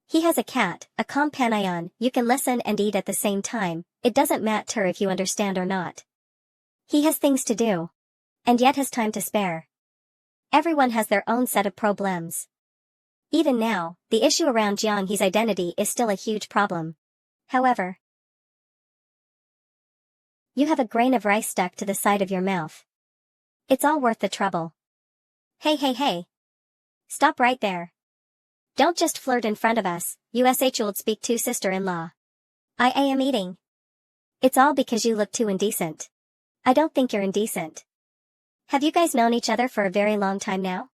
He has a cat, a companion, you can listen and eat at the same time, it doesn't matter if you understand or not. He has things to do. And yet has time to spare. Everyone has their own set of problems. Even now, the issue around Jianghe's identity is still a huge problem. However, you have a grain of rice stuck to the side of your mouth. It's all worth the trouble. Hey. Stop right there. Don't just flirt in front of us, you'll speak to sister-in-law. I am eating. It's all because you look too indecent. I don't think you're indecent. Have you guys known each other for a very long time now?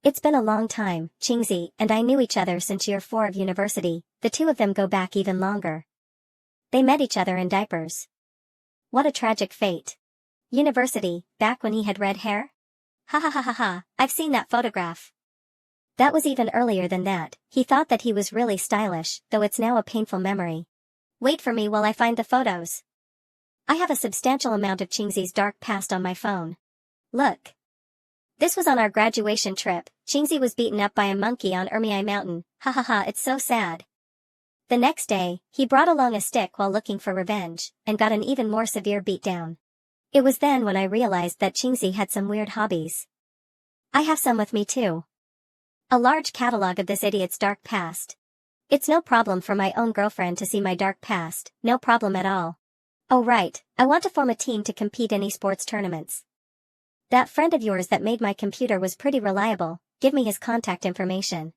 It's been a long time, Chingzi and I knew each other since year 4 of university, the two of them go back even longer. They met each other in diapers. What a tragic fate. University, back when he had red hair? Ha, I've seen that photograph. That was even earlier than that, he thought that he was really stylish, though it's now a painful memory. Wait for me while I find the photos. I have a substantial amount of Chingzi's dark past on my phone. Look. This was on our graduation trip, Chingzi was beaten up by a monkey on Ermiai Mountain, ha, it's so sad. The next day, he brought along a stick while looking for revenge, and got an even more severe beatdown. It was then when I realized that Chingzi had some weird hobbies. I have some with me too. A large catalog of this idiot's dark past. It's no problem for my own girlfriend to see my dark past, no problem at all. Oh right, I want to form a team to compete in esports tournaments. That friend of yours that made my computer was pretty reliable, give me his contact information.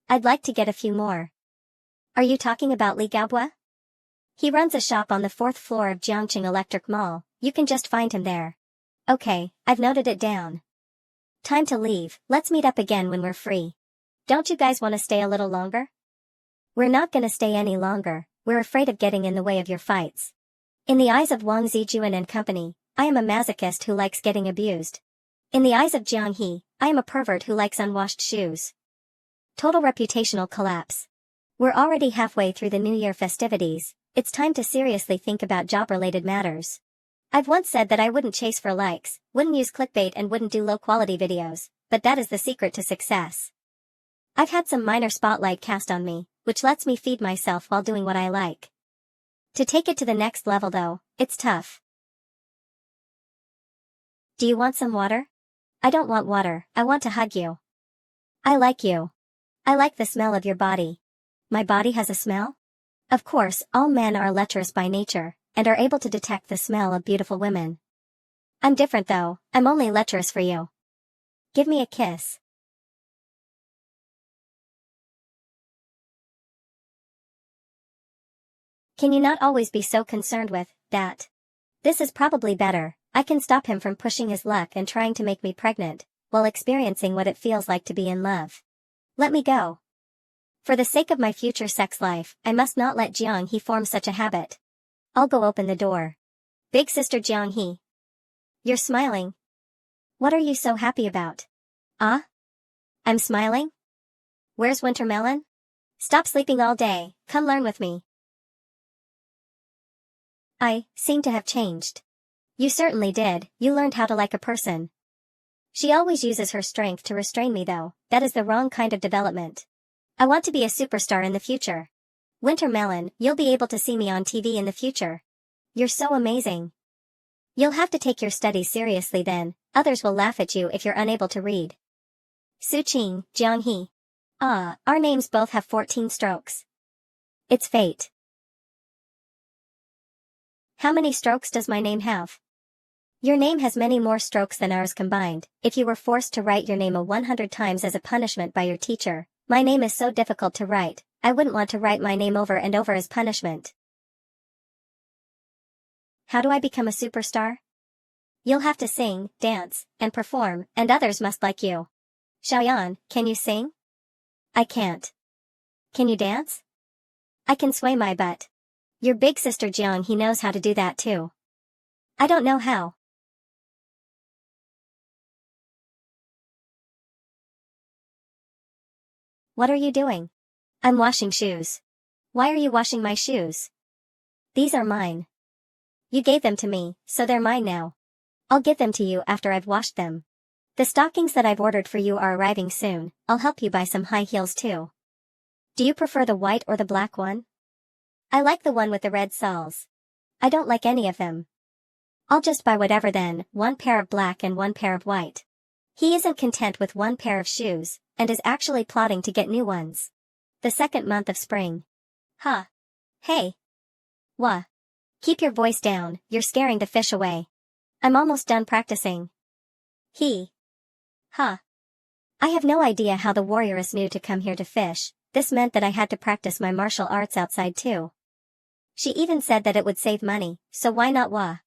I'd like to get a few more. Are you talking about Li Gaobua? He runs a shop on the 4th floor of Jiangqing Electric Mall, you can just find him there. Okay, I've noted it down. Time to leave, let's meet up again when we're free. Don't you guys want to stay a little longer? We're not gonna stay any longer, we're afraid of getting in the way of your fights. In the eyes of Wang Zijuan and company, I am a masochist who likes getting abused. In the eyes of Jianghe, I am a pervert who likes unwashed shoes. Total reputational collapse. We're already halfway through the New Year festivities, it's time to seriously think about job-related matters. I've once said that I wouldn't chase for likes, wouldn't use clickbait and wouldn't do low-quality videos, but that is the secret to success. I've had some minor spotlight cast on me, which lets me feed myself while doing what I like. To take it to the next level though, it's tough. Do you want some water? I don't want water, I want to hug you. I like you. I like the smell of your body. My body has a smell? Of course, all men are lecherous by nature, and are able to detect the smell of beautiful women. I'm different though, I'm only lecherous for you. Give me a kiss. Can you not always be so concerned with that? This is probably better, I can stop him from pushing his luck and trying to make me pregnant, while experiencing what it feels like to be in love. Let me go. For the sake of my future sex life, I must not let Jianghe form such a habit. I'll go open the door. Big sister Jianghe. You're smiling. What are you so happy about? I'm smiling? Where's Wintermelon? Stop sleeping all day, come learn with me. I seem to have changed. You certainly did, you learned how to like a person. She always uses her strength to restrain me though, that is the wrong kind of development. I want to be a superstar in the future. Wintermelon, you'll be able to see me on TV in the future. You're so amazing. You'll have to take your studies seriously then, others will laugh at you if you're unable to read. Suqing, Jianghe. Ah, our names both have 14 strokes. It's fate. How many strokes does my name have? Your name has many more strokes than ours combined. If you were forced to write your name 100 times as a punishment by your teacher, my name is so difficult to write, I wouldn't want to write my name over and over as punishment. How do I become a superstar? You'll have to sing, dance, and perform, and others must like you. Xiaoyan, can you sing? I can't. Can you dance? I can sway my butt. Your big sister Jiang, he knows how to do that too. I don't know how. What are you doing? I'm washing shoes. Why are you washing my shoes? These are mine. You gave them to me, so they're mine now. I'll give them to you after I've washed them. The stockings that I've ordered for you are arriving soon. I'll help you buy some high heels too. Do you prefer the white or the black one? I like the one with the red soles. I don't like any of them. I'll just buy whatever then, one pair of black and one pair of white. He isn't content with one pair of shoes, and is actually plotting to get new ones. The second month of spring. Huh. Hey. Wha. Keep your voice down, you're scaring the fish away. I'm almost done practicing. He. Huh. I have no idea how the warrioress knew to come here to fish. This meant that I had to practice my martial arts outside too. She even said that it would save money, so why not Wha?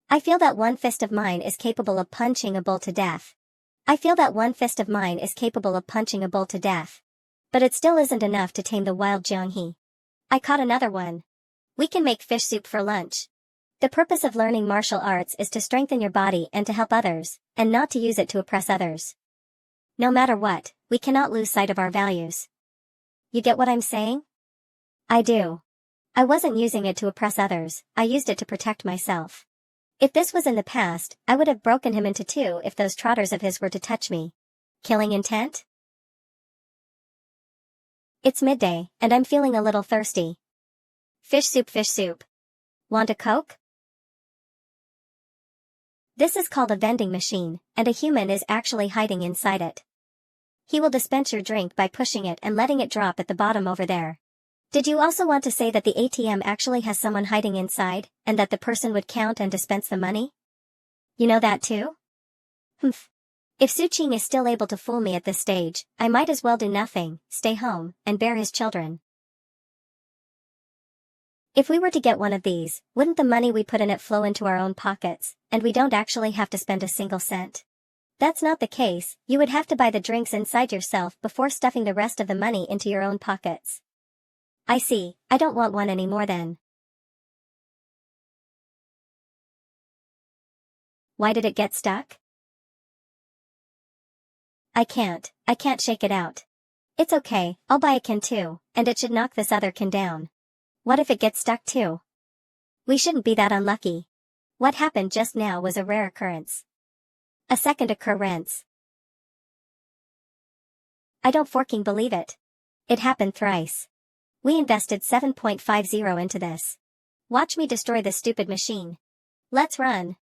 I feel that one fist of mine is capable of punching a bull to death. But it still isn't enough to tame the wild Jianghe. I caught another one. We can make fish soup for lunch. The purpose of learning martial arts is to strengthen your body and to help others, and not to use it to oppress others. No matter what, we cannot lose sight of our values. You get what I'm saying? I do. I wasn't using it to oppress others, I used it to protect myself. If this was in the past, I would have broken him into two if those trotters of his were to touch me. Killing intent? It's midday, and I'm feeling a little thirsty. Fish soup, fish soup. Want a Coke? This is called a vending machine, and a human is actually hiding inside it. He will dispense your drink by pushing it and letting it drop at the bottom over there. Did you also want to say that the ATM actually has someone hiding inside, and that the person would count and dispense the money? You know that too? Humph. If Suqing is still able to fool me at this stage, I might as well do nothing, stay home, and bear his children. If we were to get one of these, wouldn't the money we put in it flow into our own pockets, and we don't actually have to spend a single cent? That's not the case, you would have to buy the drinks inside yourself before stuffing the rest of the money into your own pockets. I see, I don't want one anymore then. Why did it get stuck? I can't shake it out. It's okay, I'll buy a can too, and it should knock this other can down. What if it gets stuck too? We shouldn't be that unlucky. What happened just now was a rare occurrence. A second occurrence. I don't forking believe it. It happened thrice. We invested 7.50 into this. Watch me destroy this stupid machine. Let's run.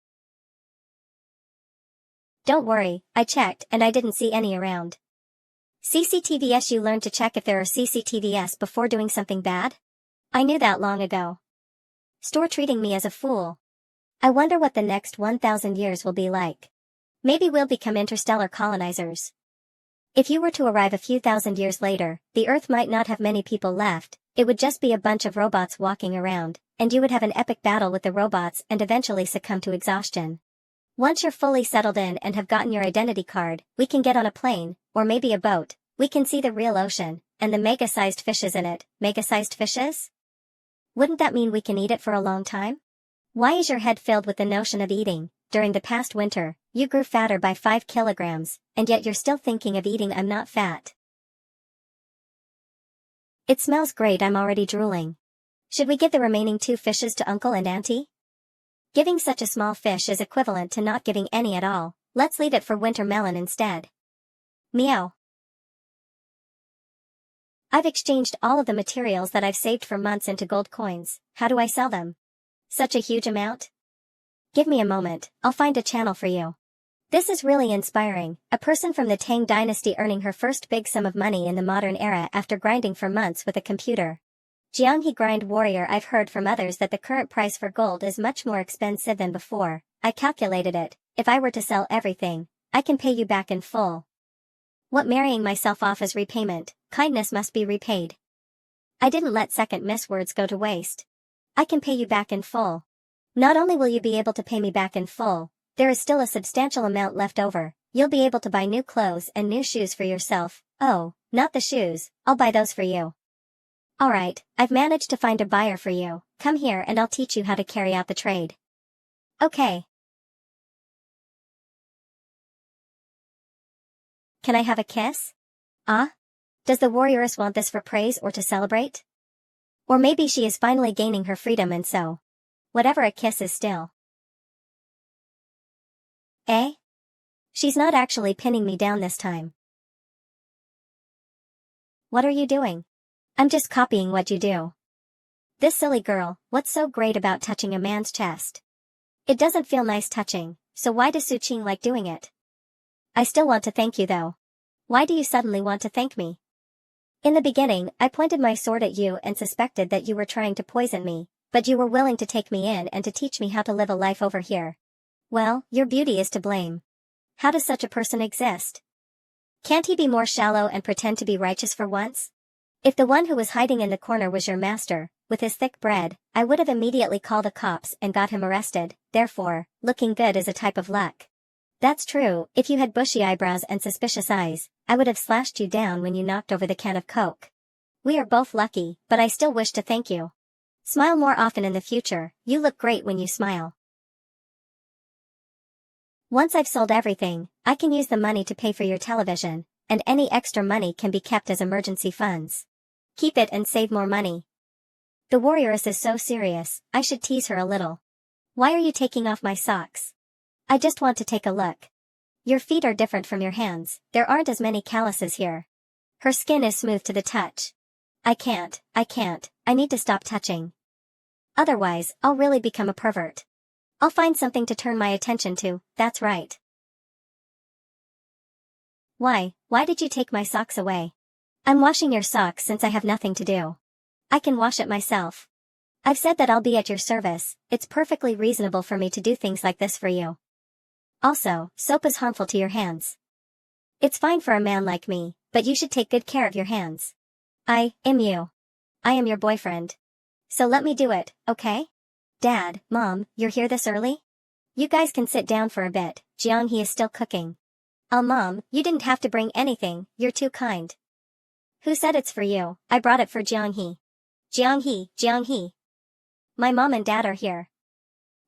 Don't worry, I checked and I didn't see any around. CCTVs, you learned to check if there are CCTVs before doing something bad? I knew that long ago. Store treating me as a fool. I wonder what the next 1,000 years will be like. Maybe we'll become interstellar colonizers. If you were to arrive a few thousand years later, the Earth might not have many people left, it would just be a bunch of robots walking around, and you would have an epic battle with the robots and eventually succumb to exhaustion. Once you're fully settled in and have gotten your identity card, we can get on a plane, or maybe a boat, we can see the real ocean, and the mega-sized fishes in it. Mega-sized fishes? Wouldn't that mean we can eat it for a long time? Why is your head filled with the notion of eating? During the past winter, you grew fatter by 5 kilograms, and yet you're still thinking of eating. I'm not fat. It smells great, I'm already drooling. Should we give the remaining 2 fishes to Uncle and Auntie? Giving such a small fish is equivalent to not giving any at all. Let's leave it for winter melon instead. Meow. I've exchanged all of the materials that I've saved for months into gold coins. How do I sell them? Such a huge amount? Give me a moment, I'll find a channel for you. This is really inspiring, a person from the Tang dynasty earning her first big sum of money in the modern era after grinding for months with a computer. Jianghe grind warrior. I've heard from others that the current price for gold is much more expensive than before. I calculated it, if I were to sell everything, I can pay you back in full. What, marrying myself off as repayment? Kindness must be repaid. I didn't let second miss words go to waste. I can pay you back in full. Not only will you be able to pay me back in full, there is still a substantial amount left over. You'll be able to buy new clothes and new shoes for yourself. Oh, not the shoes, I'll buy those for you. Alright, I've managed to find a buyer for you. Come here and I'll teach you how to carry out the trade. Okay. Can I have a kiss? Ah? Does the warrioress want this for praise or to celebrate? Or maybe she is finally gaining her freedom and so. Whatever a kiss is still. Eh? She's not actually pinning me down this time. What are you doing? I'm just copying what you do. This silly girl, what's so great about touching a man's chest? It doesn't feel nice touching, so why does Su Qing like doing it? I still want to thank you though. Why do you suddenly want to thank me? In the beginning, I pointed my sword at you and suspected that you were trying to poison me, but you were willing to take me in and to teach me how to live a life over here. Well, your beauty is to blame. How does such a person exist? Can't he be more shallow and pretend to be righteous for once? If the one who was hiding in the corner was your master, with his thick bread, I would have immediately called the cops and got him arrested. Therefore, looking good is a type of luck. That's true. If you had bushy eyebrows and suspicious eyes, I would have slashed you down when you knocked over the can of Coke. We are both lucky, but I still wish to thank you. Smile more often in the future. You look great when you smile. Once I've sold everything, I can use the money to pay for your television, and any extra money can be kept as emergency funds. Keep it and save more money. The warrioress is so serious, I should tease her a little. Why are you taking off my socks? I just want to take a look. Your feet are different from your hands, there aren't as many calluses here. Her skin is smooth to the touch. I can't, I need to stop touching. Otherwise, I'll really become a pervert. I'll find something to turn my attention to, that's right. Why did you take my socks away? I'm washing your socks since I have nothing to do. I can wash it myself. I've said that I'll be at your service, it's perfectly reasonable for me to do things like this for you. Also, soap is harmful to your hands. It's fine for a man like me, but you should take good care of your hands. I am you. I am your boyfriend. So let me do it, okay? Dad, Mom, you're here this early? You guys can sit down for a bit, Jianghe is still cooking. Oh Mom, you didn't have to bring anything, you're too kind. Who said it's for you? I brought it for Jianghe. Jianghe. My mom and dad are here.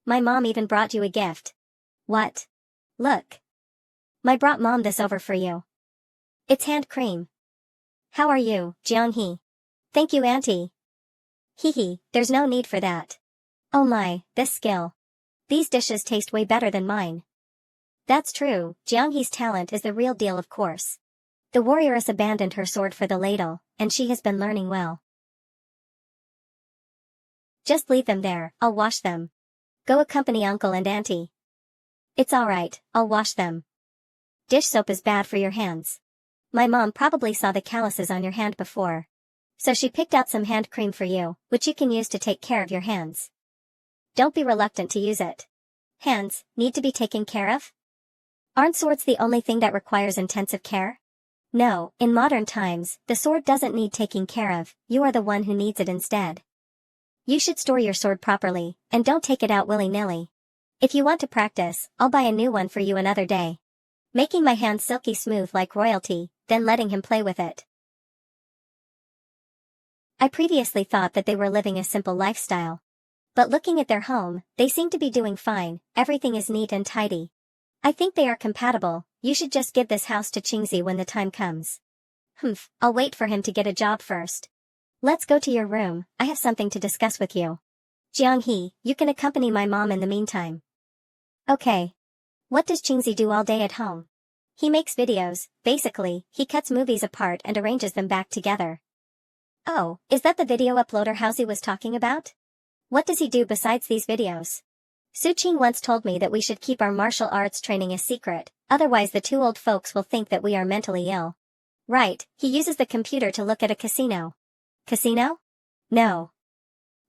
My mom even brought you a gift. What? Look. I brought Mom this over for you. It's hand cream. How are you, Jianghe? Thank you, Auntie. Hee, there's no need for that. Oh my, this skill. These dishes taste way better than mine. That's true, Jianghe's talent is the real deal, of course. The warrioress abandoned her sword for the ladle, and she has been learning well. Just leave them there, I'll wash them. Go accompany Uncle and Auntie. It's alright, I'll wash them. Dish soap is bad for your hands. My mom probably saw the calluses on your hand before. So she picked out some hand cream for you, which you can use to take care of your hands. Don't be reluctant to use it. Hands need to be taken care of? Aren't swords the only thing that requires intensive care? No, in modern times, the sword doesn't need taking care of, you are the one who needs it instead. You should store your sword properly, and don't take it out willy-nilly. If you want to practice, I'll buy a new one for you another day. Making my hands silky smooth like royalty, then letting him play with it. I previously thought that they were living a simple lifestyle. But looking at their home, they seem to be doing fine, everything is neat and tidy. I think they are compatible, you should just give this house to Qingzi when the time comes. I'll wait for him to get a job first. Let's go to your room, I have something to discuss with you. Jianghe, you can accompany my mom in the meantime. Okay. What does Qingzi do all day at home? He makes videos, basically, he cuts movies apart and arranges them back together. Oh, is that the video uploader Housie was talking about? What does he do besides these videos? Suqing once told me that we should keep our martial arts training a secret, otherwise the two old folks will think that we are mentally ill. Right, he uses the computer to look at a casino. Casino? No.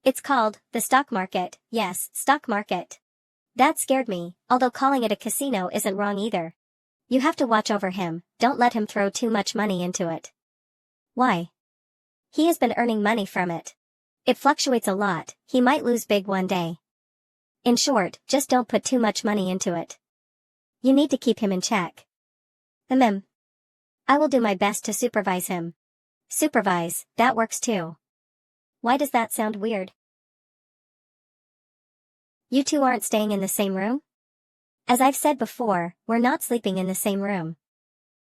It's called, the stock market, yes, stock market. That scared me, although calling it a casino isn't wrong either. You have to watch over him, don't let him throw too much money into it. Why? He has been earning money from it. It fluctuates a lot, he might lose big one day. In short, just don't put too much money into it. You need to keep him in check. I will do my best to supervise him. Supervise, that works too. Why does that sound weird? You two aren't staying in the same room? As I've said before, we're not sleeping in the same room.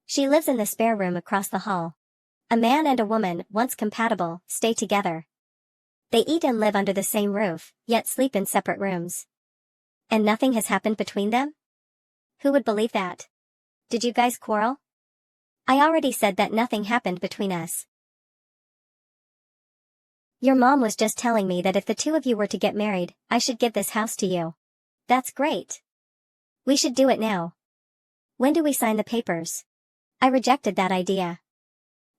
She lives in the spare room across the hall. A man and a woman, once compatible, stay together. They eat and live under the same roof, yet sleep in separate rooms. And nothing has happened between them? Who would believe that? Did you guys quarrel? I already said that nothing happened between us. Your mom was just telling me that if the two of you were to get married, I should give this house to you. That's great. We should do it now. When do we sign the papers? I rejected that idea.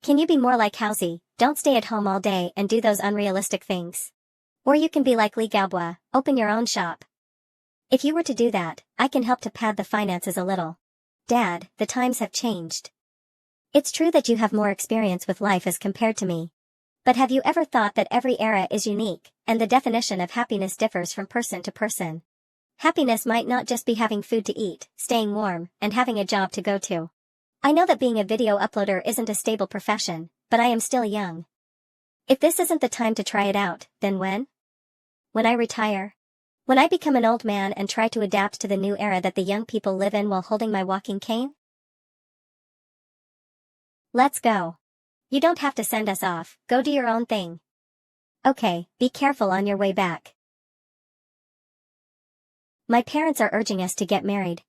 Can you be more like Housey, don't stay at home all day and do those unrealistic things. Or you can be like Li Gaobua, open your own shop. If you were to do that, I can help to pad the finances a little. Dad, the times have changed. It's true that you have more experience with life as compared to me. But have you ever thought that every era is unique, and the definition of happiness differs from person to person? Happiness might not just be having food to eat, staying warm, and having a job to go to. I know that being a video uploader isn't a stable profession, but I am still young. If this isn't the time to try it out, then when? When I retire? When I become an old man and try to adapt to the new era that the young people live in while holding my walking cane? Let's go. You don't have to send us off, go do your own thing. Okay, be careful on your way back. My parents are urging us to get married.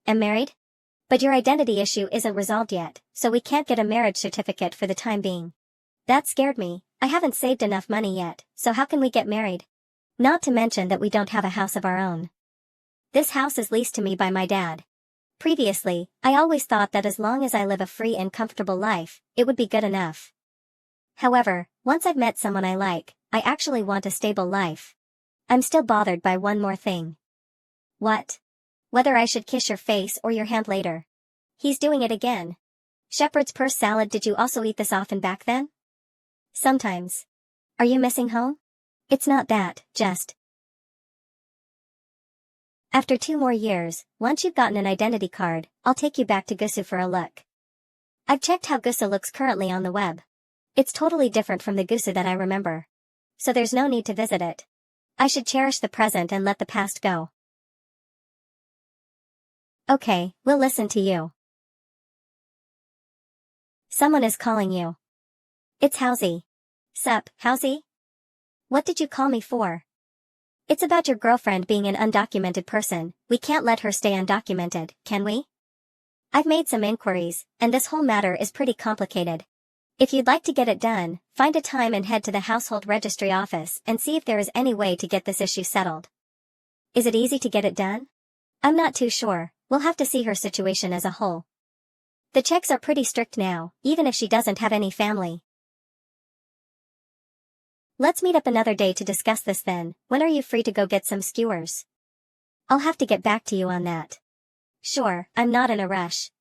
Am married? But your identity issue isn't resolved yet, so we can't get a marriage certificate for the time being. That scared me, I haven't saved enough money yet, so how can we get married? Not to mention that we don't have a house of our own. This house is leased to me by my dad. Previously, I always thought that as long as I live a free and comfortable life, it would be good enough. However, once I've met someone I like, I actually want a stable life. I'm still bothered by one more thing. What? Whether I should kiss your face or your hand later. He's doing it again. Shepherd's purse salad, did you also eat this often back then? Sometimes. Are you missing home? It's not that, just. After 2 more years, once you've gotten an identity card, I'll take you back to Gusu for a look. I've checked how Gusu looks currently on the web. It's totally different from the Gusu that I remember. So there's no need to visit it. I should cherish the present and let the past go. Okay, we'll listen to you. Someone is calling you. It's Housey. Sup, Housey? What did you call me for? It's about your girlfriend being an undocumented person. We can't let her stay undocumented, can we? I've made some inquiries, and this whole matter is pretty complicated. If you'd like to get it done, find a time and head to the household registry office and see if there is any way to get this issue settled. Is it easy to get it done? I'm not too sure, we'll have to see her situation as a whole. The checks are pretty strict now, even if she doesn't have any family. Let's meet up another day to discuss this then. When are you free to go get some skewers? I'll have to get back to you on that. Sure, I'm not in a rush.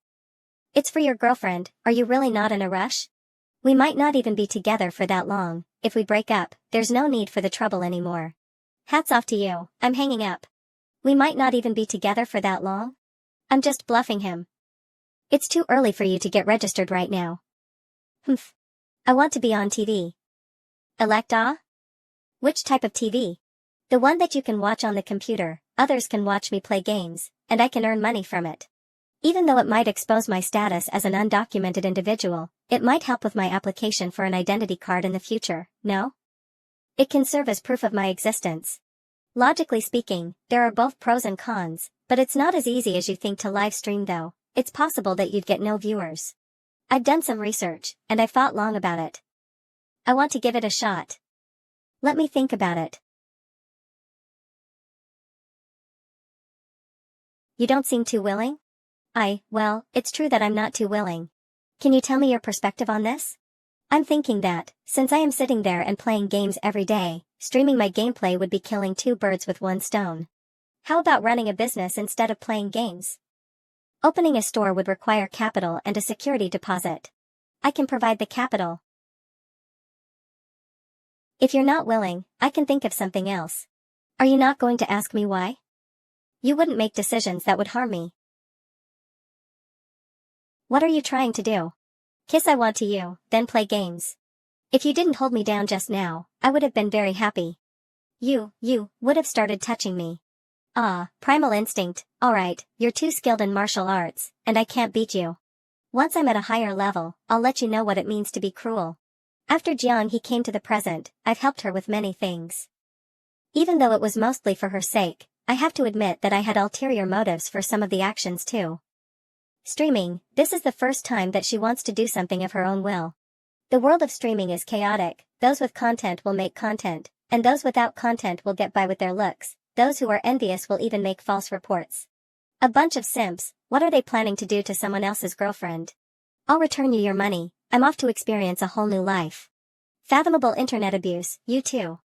It's for your girlfriend, are you really not in a rush? We might not even be together for that long. If we break up, there's no need for the trouble anymore. Hats off to you, I'm hanging up. We might not even be together for that long? I'm just bluffing him. It's too early for you to get registered right now. Humph. I want to be on TV. Electa? Which type of TV? The one that you can watch on the computer, others can watch me play games, and I can earn money from it. Even though it might expose my status as an undocumented individual, it might help with my application for an identity card in the future, no? It can serve as proof of my existence. Logically speaking, there are both pros and cons, but it's not as easy as you think to live stream though. It's possible that you'd get no viewers. I've done some research, and I've thought long about it. I want to give it a shot. Let me think about it. You don't seem too willing? Well, it's true that I'm not too willing. Can you tell me your perspective on this? I'm thinking that, since I am sitting there and playing games every day, streaming my gameplay would be killing two birds with one stone. How about running a business instead of playing games? Opening a store would require capital and a security deposit. I can provide the capital. If you're not willing, I can think of something else. Are you not going to ask me why? You wouldn't make decisions that would harm me. What are you trying to do? Kiss I want to you, then play games. If you didn't hold me down just now, I would have been very happy. You would have started touching me. Ah, primal instinct, alright, you're too skilled in martial arts, and I can't beat you. Once I'm at a higher level, I'll let you know what it means to be cruel. After Jiang he came to the present, I've helped her with many things. Even though it was mostly for her sake, I have to admit that I had ulterior motives for some of the actions too. Streaming, this is the first time that she wants to do something of her own will. The world of streaming is chaotic, those with content will make content, and those without content will get by with their looks, those who are envious will even make false reports. A bunch of simps, what are they planning to do to someone else's girlfriend? I'll return you your money, I'm off to experience a whole new life. Fathomable internet abuse, you too.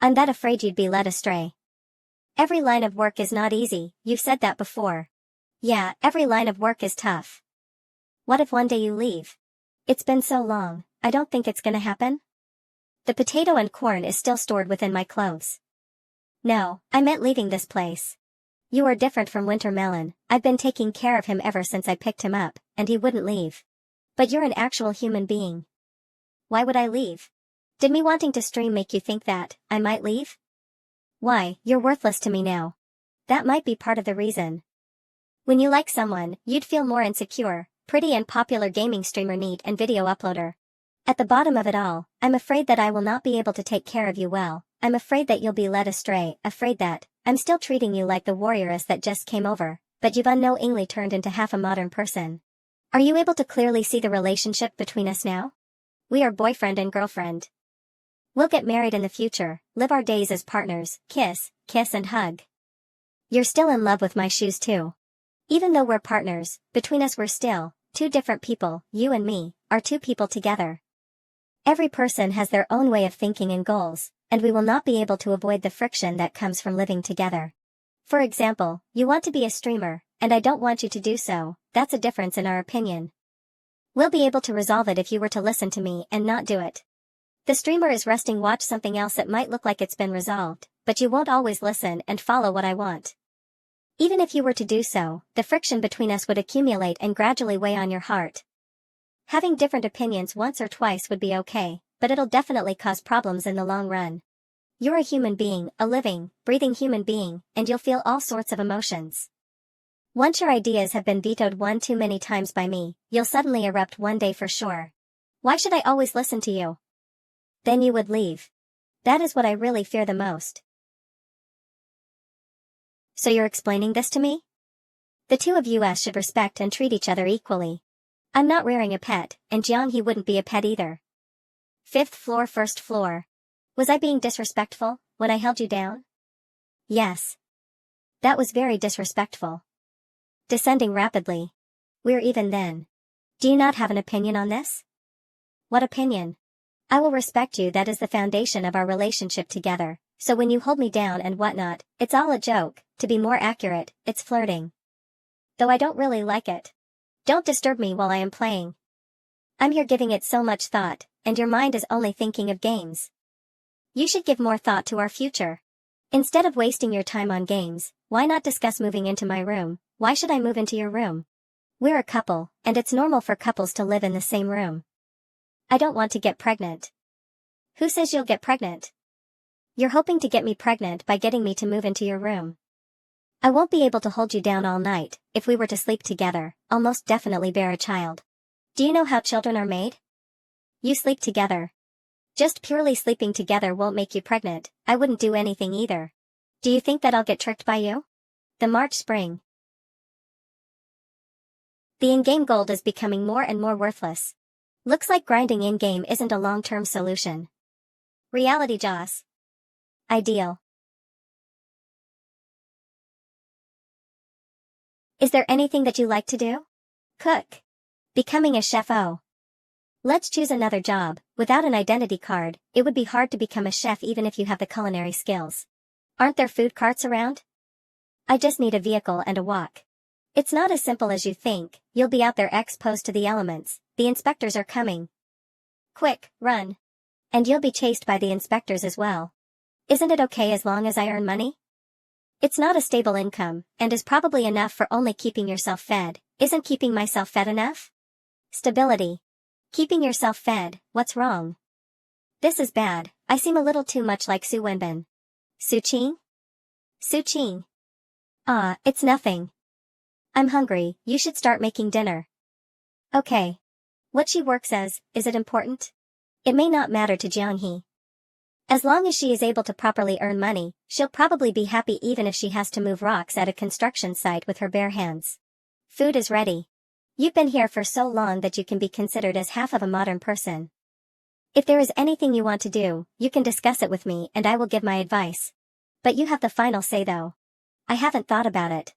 I'm that afraid you'd be led astray. Every line of work is not easy, you've said that before. Yeah, every line of work is tough. What if one day you leave? It's been so long, I don't think it's gonna happen. The potato and corn is still stored within my clothes. No, I meant leaving this place. You are different from Winter Melon, I've been taking care of him ever since I picked him up, and he wouldn't leave. But you're an actual human being. Why would I leave? Did me wanting to stream make you think that I might leave? Why, you're worthless to me now. That might be part of the reason. When you like someone, you'd feel more insecure, pretty and popular gaming streamer neat and video uploader. At the bottom of it all, I'm afraid that I will not be able to take care of you well, I'm afraid that you'll be led astray, afraid that, I'm still treating you like the warrioress that just came over, but you've unknowingly turned into half a modern person. Are you able to clearly see the relationship between us now? We are boyfriend and girlfriend. We'll get married in the future, live our days as partners, kiss and hug. You're still in love with my shoes too. Even though we're partners, between us we're still two different people, you and me, are two people together. Every person has their own way of thinking and goals, and we will not be able to avoid the friction that comes from living together. For example, you want to be a streamer, and I don't want you to do so, that's a difference in our opinion. We'll be able to resolve it if you were to listen to me and not do it. The streamer is resting, watch something else that might look like it's been resolved, but you won't always listen and follow what I want. Even if you were to do so, the friction between us would accumulate and gradually weigh on your heart. Having different opinions once or twice would be okay, but it'll definitely cause problems in the long run. You're a human being, a living, breathing human being, and you'll feel all sorts of emotions. Once your ideas have been vetoed one too many times by me, you'll suddenly erupt one day for sure. Why should I always listen to you? Then you would leave. That is what I really fear the most. So you're explaining this to me? The two of us should respect and treat each other equally. I'm not rearing a pet, and Jiang he wouldn't be a pet either. 5th floor, 1st floor. Was I being disrespectful when I held you down? Yes. That was very disrespectful. Descending rapidly. We're even then. Do you not have an opinion on this? What opinion? I will respect you, that is the foundation of our relationship together, so when you hold me down and whatnot, it's all a joke, to be more accurate, it's flirting. Though I don't really like it. Don't disturb me while I am playing. I'm here giving it so much thought, and your mind is only thinking of games. You should give more thought to our future. Instead of wasting your time on games, why not discuss moving into my room? Why should I move into your room? We're a couple, and it's normal for couples to live in the same room. I don't want to get pregnant. Who says you'll get pregnant? You're hoping to get me pregnant by getting me to move into your room. I won't be able to hold you down all night. If we were to sleep together, I'll most definitely bear a child. Do you know how children are made? You sleep together. Just purely sleeping together won't make you pregnant. I wouldn't do anything either. Do you think that I'll get tricked by you? The March spring. The in-game gold is becoming more and more worthless. Looks like grinding in-game isn't a long-term solution. Reality Joss. Ideal. Is there anything that you like to do? Cook. Becoming a chef. Oh. Let's choose another job. Without an identity card, it would be hard to become a chef even if you have the culinary skills. Aren't there food carts around? I just need a vehicle and a walk. It's not as simple as you think. You'll be out there exposed to the elements. The inspectors are coming. Quick, run. And you'll be chased by the inspectors as well. Isn't it okay as long as I earn money? It's not a stable income, and is probably enough for only keeping yourself fed. Isn't keeping myself fed enough? Stability. Keeping yourself fed, what's wrong? This is bad. I seem a little too much like Su Wenbin. Su Qing? Su Qing. Ah, it's nothing. I'm hungry, you should start making dinner. Okay. What she works as, is it important? It may not matter to Jianghe. As long as she is able to properly earn money, she'll probably be happy even if she has to move rocks at a construction site with her bare hands. Food is ready. You've been here for so long that you can be considered as half of a modern person. If there is anything you want to do, you can discuss it with me and I will give my advice. But you have the final say though. I haven't thought about it.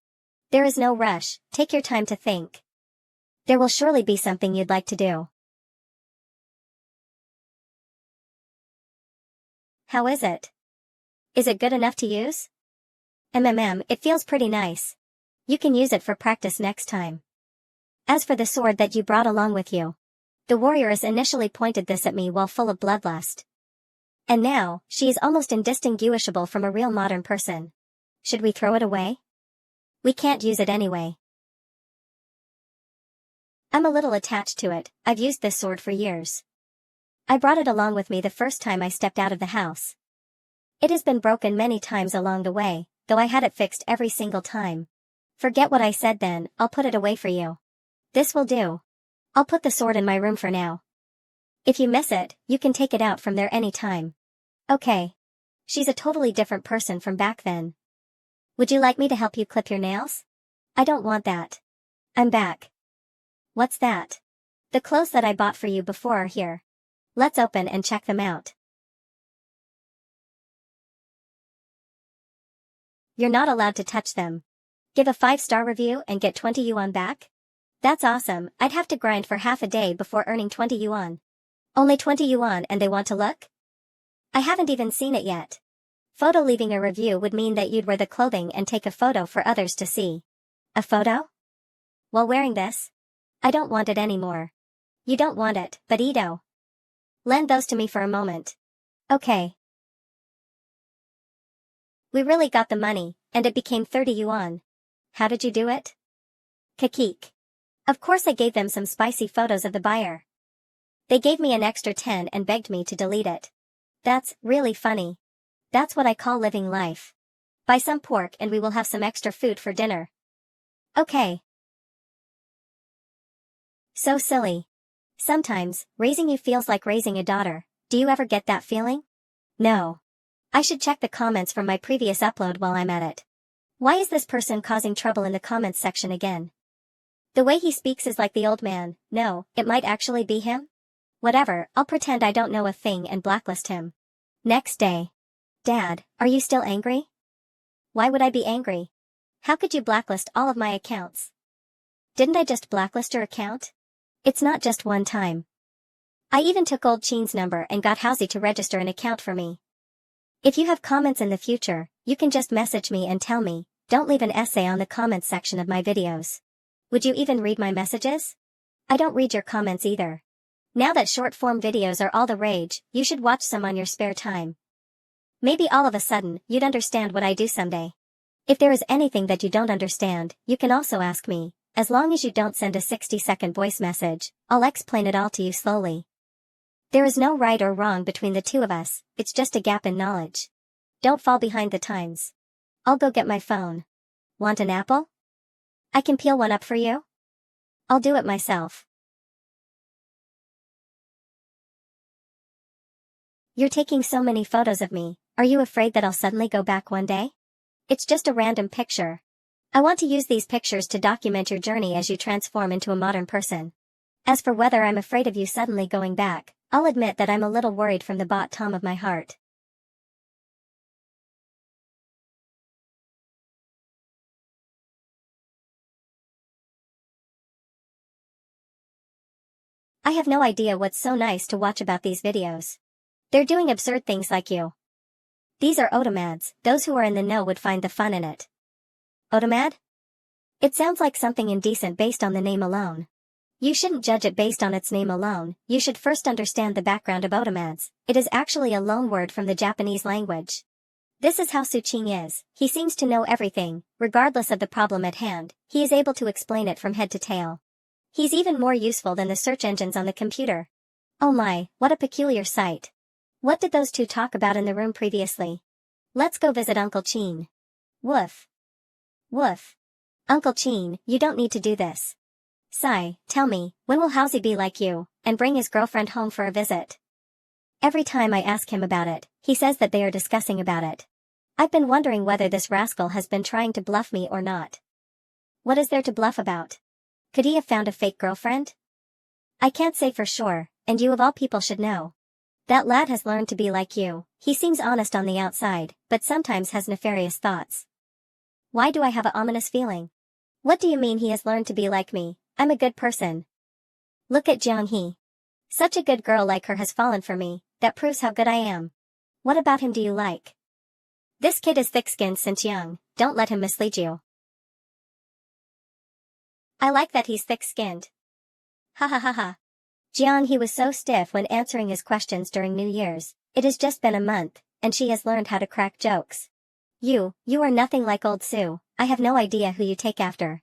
There is no rush, take your time to think. There will surely be something you'd like to do. How is it? Is it good enough to use? It feels pretty nice. You can use it for practice next time. As for the sword that you brought along with you. The warrioress initially pointed this at me while full of bloodlust. And now, she is almost indistinguishable from a real modern person. Should we throw it away? We can't use it anyway. I'm a little attached to it. I've used this sword for years. I brought it along with me the first time I stepped out of the house. It has been broken many times along the way, though I had it fixed every single time. Forget what I said then, I'll put it away for you. This will do. I'll put the sword in my room for now. If you miss it, you can take it out from there any time. Okay. She's a totally different person from back then. Would you like me to help you clip your nails? I don't want that. I'm back. What's that? The clothes that I bought for you before are here. Let's open and check them out. You're not allowed to touch them. Give a 5-star review and get 20 yuan back? That's awesome. I'd have to grind for half a day before earning 20 yuan. Only 20 yuan and they want to look? I haven't even seen it yet. Photo leaving a review would mean that you'd wear the clothing and take a photo for others to see. A photo? While wearing this? I don't want it anymore. You don't want it, but Ito. Lend those to me for a moment. Okay. We really got the money, and it became 30 yuan. How did you do it? Kakik. Of course I gave them some spicy photos of the buyer. They gave me an extra 10 and begged me to delete it. That's really funny. That's what I call living life. Buy some pork and we will have some extra food for dinner. Okay. So silly. Sometimes, raising you feels like raising a daughter. Do you ever get that feeling? No. I should check the comments from my previous upload while I'm at it. Why is this person causing trouble in the comments section again? The way he speaks is like the old man. No, it might actually be him? Whatever, I'll pretend I don't know a thing and blacklist him. Next day. Dad, are you still angry? Why would I be angry? How could you blacklist all of my accounts? Didn't I just blacklist your account? It's not just one time. I even took old Chin's number and got Housie to register an account for me. If you have comments in the future, you can just message me and tell me. Don't leave an essay on the comments section of my videos. Would you even read my messages? I don't read your comments either. Now that short-form videos are all the rage, you should watch some on your spare time. Maybe all of a sudden, you'd understand what I do someday. If there is anything that you don't understand, you can also ask me. As long as you don't send a 60-second voice message, I'll explain it all to you slowly. There is no right or wrong between the two of us, it's just a gap in knowledge. Don't fall behind the times. I'll go get my phone. Want an apple? I can peel one up for you? I'll do it myself. You're taking so many photos of me, are you afraid that I'll suddenly go back one day? It's just a random picture. I want to use these pictures to document your journey as you transform into a modern person. As for whether I'm afraid of you suddenly going back, I'll admit that I'm a little worried from the bottom of my heart. I have no idea what's so nice to watch about these videos. They're doing absurd things like you. These are otomads, those who are in the know would find the fun in it. Otomad? It sounds like something indecent based on the name alone. You shouldn't judge it based on its name alone, you should first understand the background of otomads. It is actually a loan word from the Japanese language. This is how Suching is, he seems to know everything, regardless of the problem at hand, he is able to explain it from head to tail. He's even more useful than the search engines on the computer. Oh my, what a peculiar sight. What did those two talk about in the room previously? Let's go visit Uncle Chin. Woof. Woof. Uncle Chin, you don't need to do this. Sigh, tell me, when will Housey be like you, and bring his girlfriend home for a visit? Every time I ask him about it, he says that they are discussing about it. I've been wondering whether this rascal has been trying to bluff me or not. What is there to bluff about? Could he have found a fake girlfriend? I can't say for sure, and you of all people should know. That lad has learned to be like you, he seems honest on the outside, but sometimes has nefarious thoughts. Why do I have an ominous feeling? What do you mean he has learned to be like me? I'm a good person. Look at Jiang He. Such a good girl like her has fallen for me, that proves how good I am. What about him do you like? This kid is thick-skinned since young, don't let him mislead you. I like that he's thick-skinned. Ha ha ha ha. Jiang He was so stiff when answering his questions during New Year's. It has just been a month, and she has learned how to crack jokes. You are nothing like old Sue, I have no idea who you take after.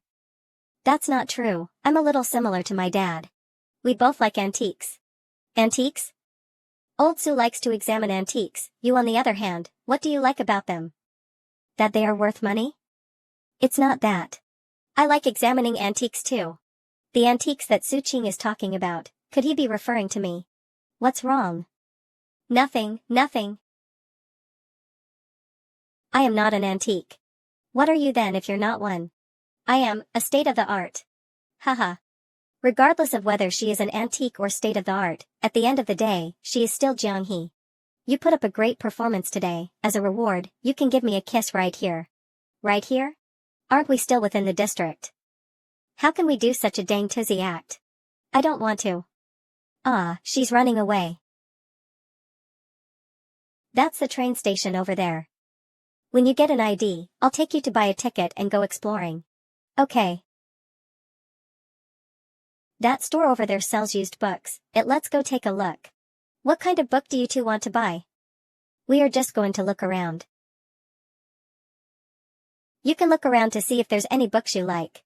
That's not true, I'm a little similar to my dad. We both like antiques. Antiques? Old Sue likes to examine antiques, you on the other hand, what do you like about them? That they are worth money? It's not that. I like examining antiques too. The antiques that Suching is talking about, could he be referring to me? What's wrong? Nothing, nothing. I am not an antique. What are you then if you're not one? I am, a state-of-the-art. Haha. Regardless of whether she is an antique or state-of-the-art, at the end of the day, she is still Jiang He. You put up a great performance today, as a reward, you can give me a kiss right here. Right here? Aren't we still within the district? How can we do such a dang tizzy act? I don't want to. Ah, she's running away. That's the train station over there. When you get an ID, I'll take you to buy a ticket and go exploring. Okay. That store over there sells used books, let's go take a look. What kind of book do you two want to buy? We are just going to look around. You can look around to see if there's any books you like.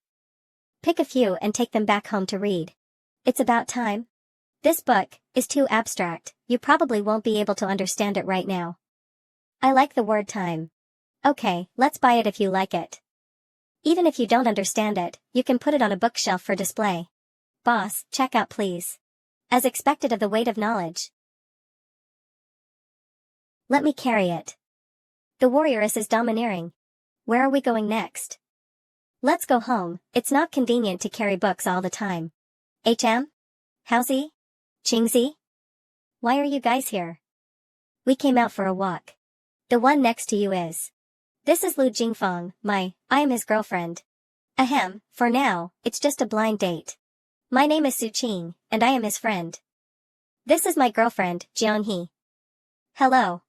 Pick a few and take them back home to read. It's about time. This book is too abstract, you probably won't be able to understand it right now. I like the word time. Okay, let's buy it if you like it. Even if you don't understand it, you can put it on a bookshelf for display. Boss, check out please. As expected of the weight of knowledge. Let me carry it. The warrioress is domineering. Where are we going next? Let's go home, it's not convenient to carry books all the time. HM? Housey? Chingzi? Why are you guys here? We came out for a walk. The one next to you is. This is Lu Jingfeng, I am his girlfriend. Ahem, for now, it's just a blind date. My name is Suching, and I am his friend. This is my girlfriend, Jiang He. Hello.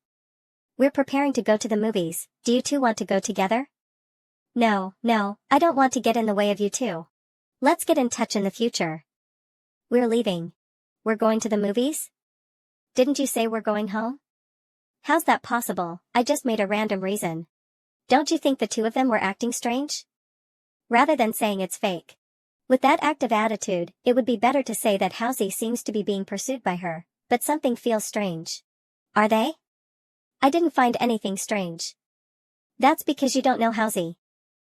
We're preparing to go to the movies, do you two want to go together? No, I don't want to get in the way of you two. Let's get in touch in the future. We're leaving. We're going to the movies? Didn't you say we're going home? How's that possible? I just made a random reason. Don't you think the two of them were acting strange? Rather than saying it's fake. With that active attitude, it would be better to say that Housey seems to be being pursued by her, but something feels strange. Are they? I didn't find anything strange. That's because you don't know Housey.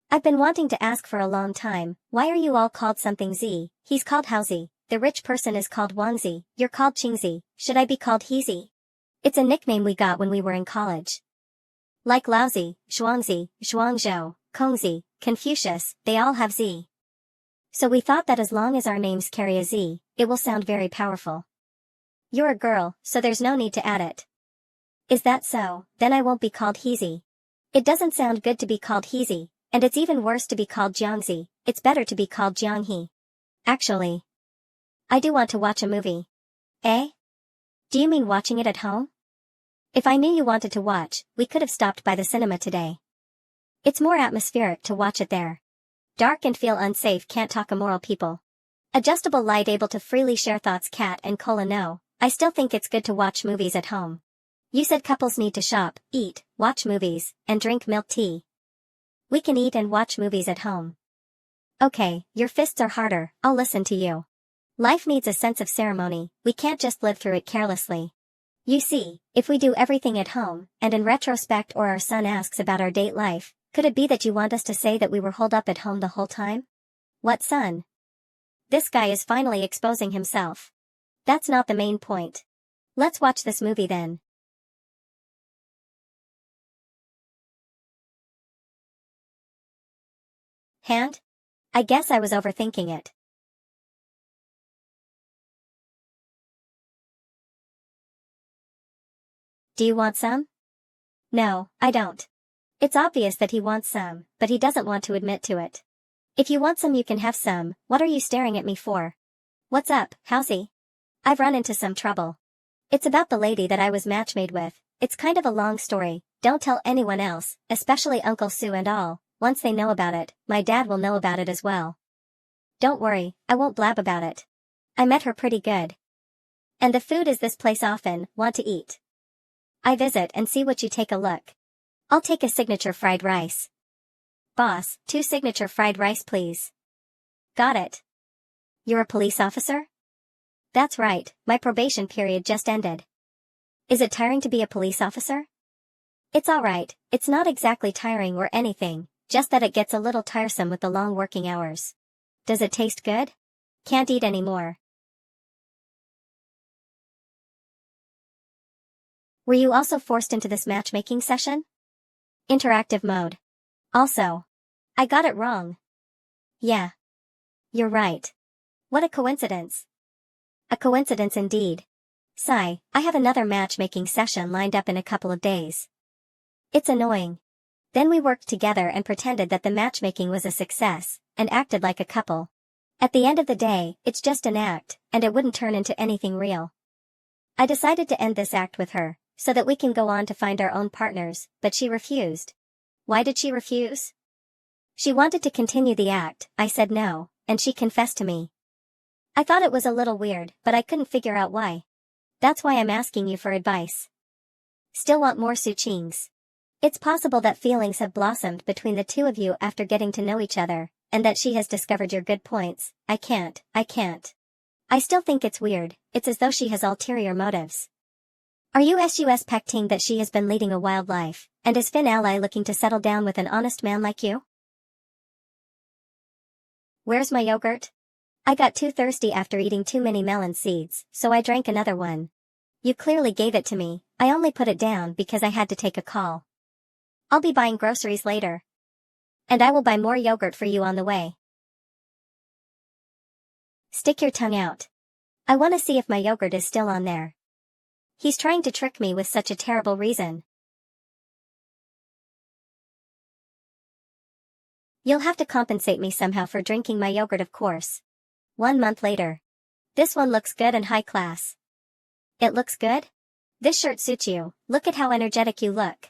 I've been wanting to ask for a long time, why are you all called something Z? He's called Housey, the rich person is called Wangzi, you're called Qingzi, should I be called Heezy? It's a nickname we got when we were in college. Like Laozi, Zhuangzi, Zhuangzhou, Kongzi, Confucius, they all have Z. So we thought that as long as our names carry a Z, it will sound very powerful. You're a girl, so there's no need to add it. Is that so? Then I won't be called Heezy. It doesn't sound good to be called Heezy, and it's even worse to be called Jiangzi, it's better to be called Jiang He. Actually, I do want to watch a movie. Eh? Do you mean watching it at home? If I knew you wanted to watch, we could have stopped by the cinema today. It's more atmospheric to watch it there. Dark and feel unsafe can't talk immoral people. Adjustable light able to freely share thoughts cat and cola no, I still think it's good to watch movies at home. You said couples need to shop, eat, watch movies, and drink milk tea. We can eat and watch movies at home. Okay, your fists are harder, I'll listen to you. Life needs a sense of ceremony, we can't just live through it carelessly. You see, if we do everything at home, and in retrospect or our son asks about our date life, could it be that you want us to say that we were holed up at home the whole time? What son? This guy is finally exposing himself. That's not the main point. Let's watch this movie then. Hand? I guess I was overthinking it. Do you want some? No, I don't. It's obvious that he wants some, but he doesn't want to admit to it. If you want some you can have some, what are you staring at me for? What's up, Housey? I've run into some trouble. It's about the lady that I was matchmade with, it's kind of a long story, don't tell anyone else, especially Uncle Sue and all, once they know about it, my dad will know about it as well. Don't worry, I won't blab about it. I met her pretty good. And the food is this place often, want to eat. I visit and see what you take a look. I'll take a signature fried rice. Boss, 2 signature fried rice please. Got it. You're a police officer? That's right, my probation period just ended. Is it tiring to be a police officer? It's alright, it's not exactly tiring or anything, just that it gets a little tiresome with the long working hours. Does it taste good? Can't eat anymore. Were you also forced into this matchmaking session? Interactive mode. Also. I got it wrong. Yeah. You're right. What a coincidence. A coincidence indeed. Sigh, I have another matchmaking session lined up in a couple of days. It's annoying. Then we worked together and pretended that the matchmaking was a success, and acted like a couple. At the end of the day, it's just an act, and it wouldn't turn into anything real. I decided to end this act with her, so that we can go on to find our own partners, but she refused. Why did she refuse? She wanted to continue the act, I said no, and she confessed to me. I thought it was a little weird, but I couldn't figure out why. That's why I'm asking you for advice. Still want more Suchings. It's possible that feelings have blossomed between the two of you after getting to know each other, and that she has discovered your good points. I can't. I still think it's weird, it's as though she has ulterior motives. Are you suspecting that she has been leading a wild life, and is Finn ally looking to settle down with an honest man like you? Where's my yogurt? I got too thirsty after eating too many melon seeds, so I drank another one. You clearly gave it to me, I only put it down because I had to take a call. I'll be buying groceries later. And I will buy more yogurt for you on the way. Stick your tongue out. I want to see if my yogurt is still on there. He's trying to trick me with such a terrible reason. You'll have to compensate me somehow for drinking my yogurt, of course. 1 month later. This one looks good and high class. It looks good? This shirt suits you, look at how energetic you look.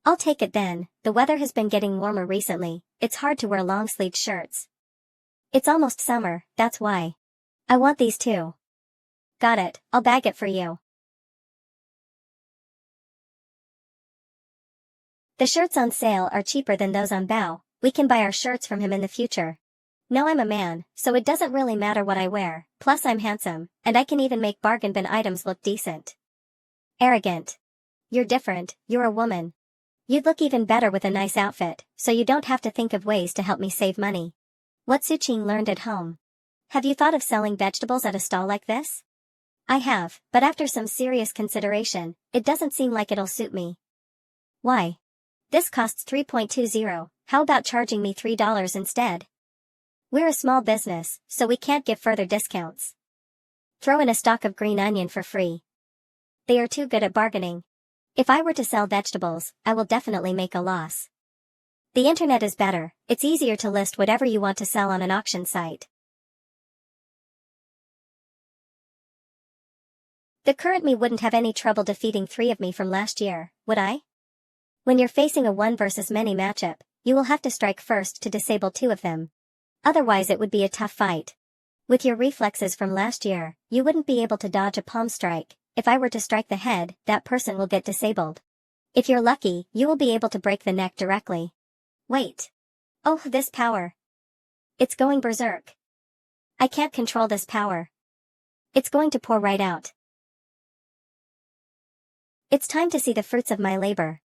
I'll take it then, the weather has been getting warmer recently, it's hard to wear long-sleeved shirts. It's almost summer, that's why. I want these too. Got it, I'll bag it for you. The shirts on sale are cheaper than those on Bao, we can buy our shirts from him in the future. No, I'm a man, so it doesn't really matter what I wear, plus I'm handsome, and I can even make bargain bin items look decent. Arrogant. You're different, you're a woman. You'd look even better with a nice outfit, so you don't have to think of ways to help me save money. What Suching learned at home. Have you thought of selling vegetables at a stall like this? I have, but after some serious consideration, it doesn't seem like it'll suit me. Why? This costs 3.20, how about charging me $3 instead? We're a small business, so we can't give further discounts. Throw in a stalk of green onion for free. They are too good at bargaining. If I were to sell vegetables, I will definitely make a loss. The internet is better, it's easier to list whatever you want to sell on an auction site. The current me wouldn't have any trouble defeating 3 of me from last year, would I? When you're facing a 1 versus many matchup, you will have to strike first to disable 2 of them. Otherwise it would be a tough fight. With your reflexes from last year, you wouldn't be able to dodge a palm strike. If I were to strike the head, that person will get disabled. If you're lucky, you will be able to break the neck directly. Wait. Oh, this power. It's going berserk. I can't control this power. It's going to pour right out. It's time to see the fruits of my labor.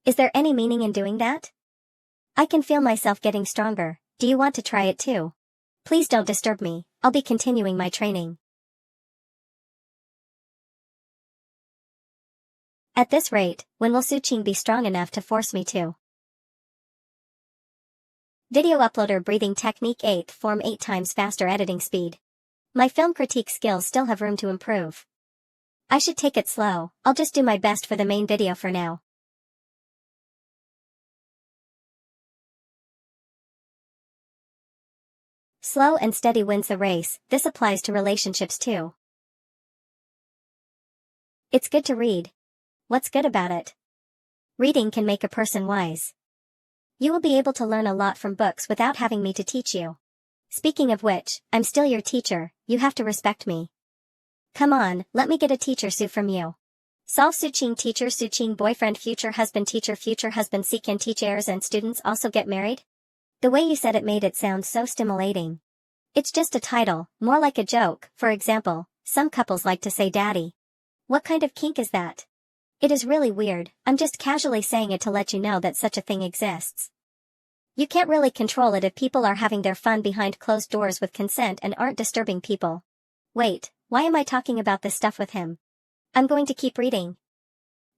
Is there any meaning in doing that? I can feel myself getting stronger. Do you want to try it too? Please don't disturb me, I'll be continuing my training. At this rate, when will Suqing be strong enough to force me to? Video uploader breathing technique 8th form 8 times faster editing speed. My film critique skills still have room to improve. I should take it slow, I'll just do my best for the main video for now. Slow and steady wins the race. This applies to relationships too. It's good to read. What's good about it? Reading can make a person wise. You will be able to learn a lot from books without having me to teach you. Speaking of which, I'm still your teacher, you have to respect me. Come on, let me get a teacher suit from you. Solve Suqing teacher Suqing boyfriend future husband seek and teach heirs and students also get married? The way you said it made it sound so stimulating. It's just a title, more like a joke. For example, some couples like to say daddy. What kind of kink is that? It is really weird, I'm just casually saying it to let you know that such a thing exists. You can't really control it if people are having their fun behind closed doors with consent and aren't disturbing people. Wait, why am I talking about this stuff with him? I'm going to keep reading.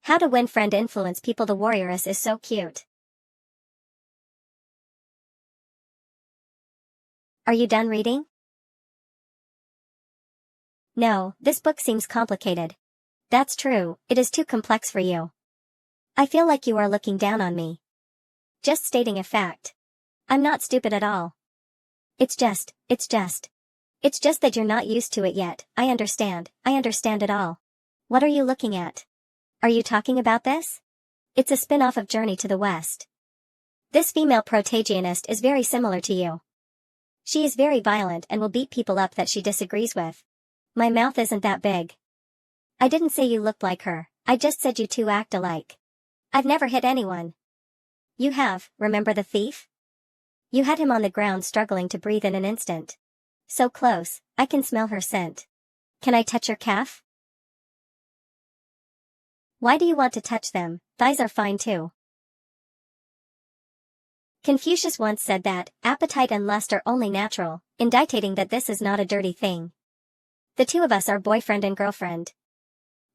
How to win friend influence people. The warrioress is so cute. Are you done reading? No, this book seems complicated. That's true, it is too complex for you. I feel like you are looking down on me. Just stating a fact. I'm not stupid at all. It's just that you're not used to it yet. I understand it all. What are you looking at? Are you talking about this? It's a spin-off of Journey to the West. This female protagonist is very similar to you. She is very violent and will beat people up that she disagrees with. My mouth isn't that big. I didn't say you looked like her, I just said you two act alike. I've never hit anyone. You have, remember the thief? You had him on the ground struggling to breathe in an instant. So close, I can smell her scent. Can I touch your calf? Why do you want to touch them? Thighs are fine too. Confucius once said that appetite and lust are only natural, indicating that this is not a dirty thing. The two of us are boyfriend and girlfriend.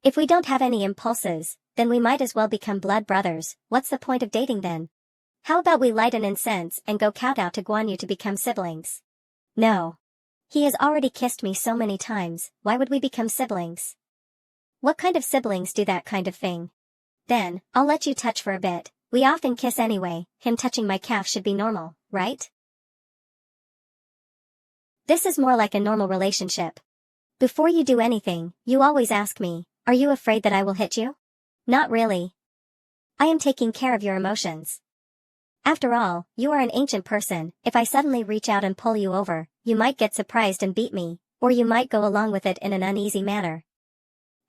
If we don't have any impulses, then we might as well become blood brothers. What's the point of dating then? How about we light an incense and go kowtow to Guan Yu to become siblings? No. He has already kissed me so many times, why would we become siblings? What kind of siblings do that kind of thing? Then, I'll let you touch for a bit. We often kiss anyway, him touching my calf should be normal, right? This is more like a normal relationship. Before you do anything, you always ask me, are you afraid that I will hit you? Not really. I am taking care of your emotions. After all, you are an ancient person. If I suddenly reach out and pull you over, you might get surprised and beat me, or you might go along with it in an uneasy manner.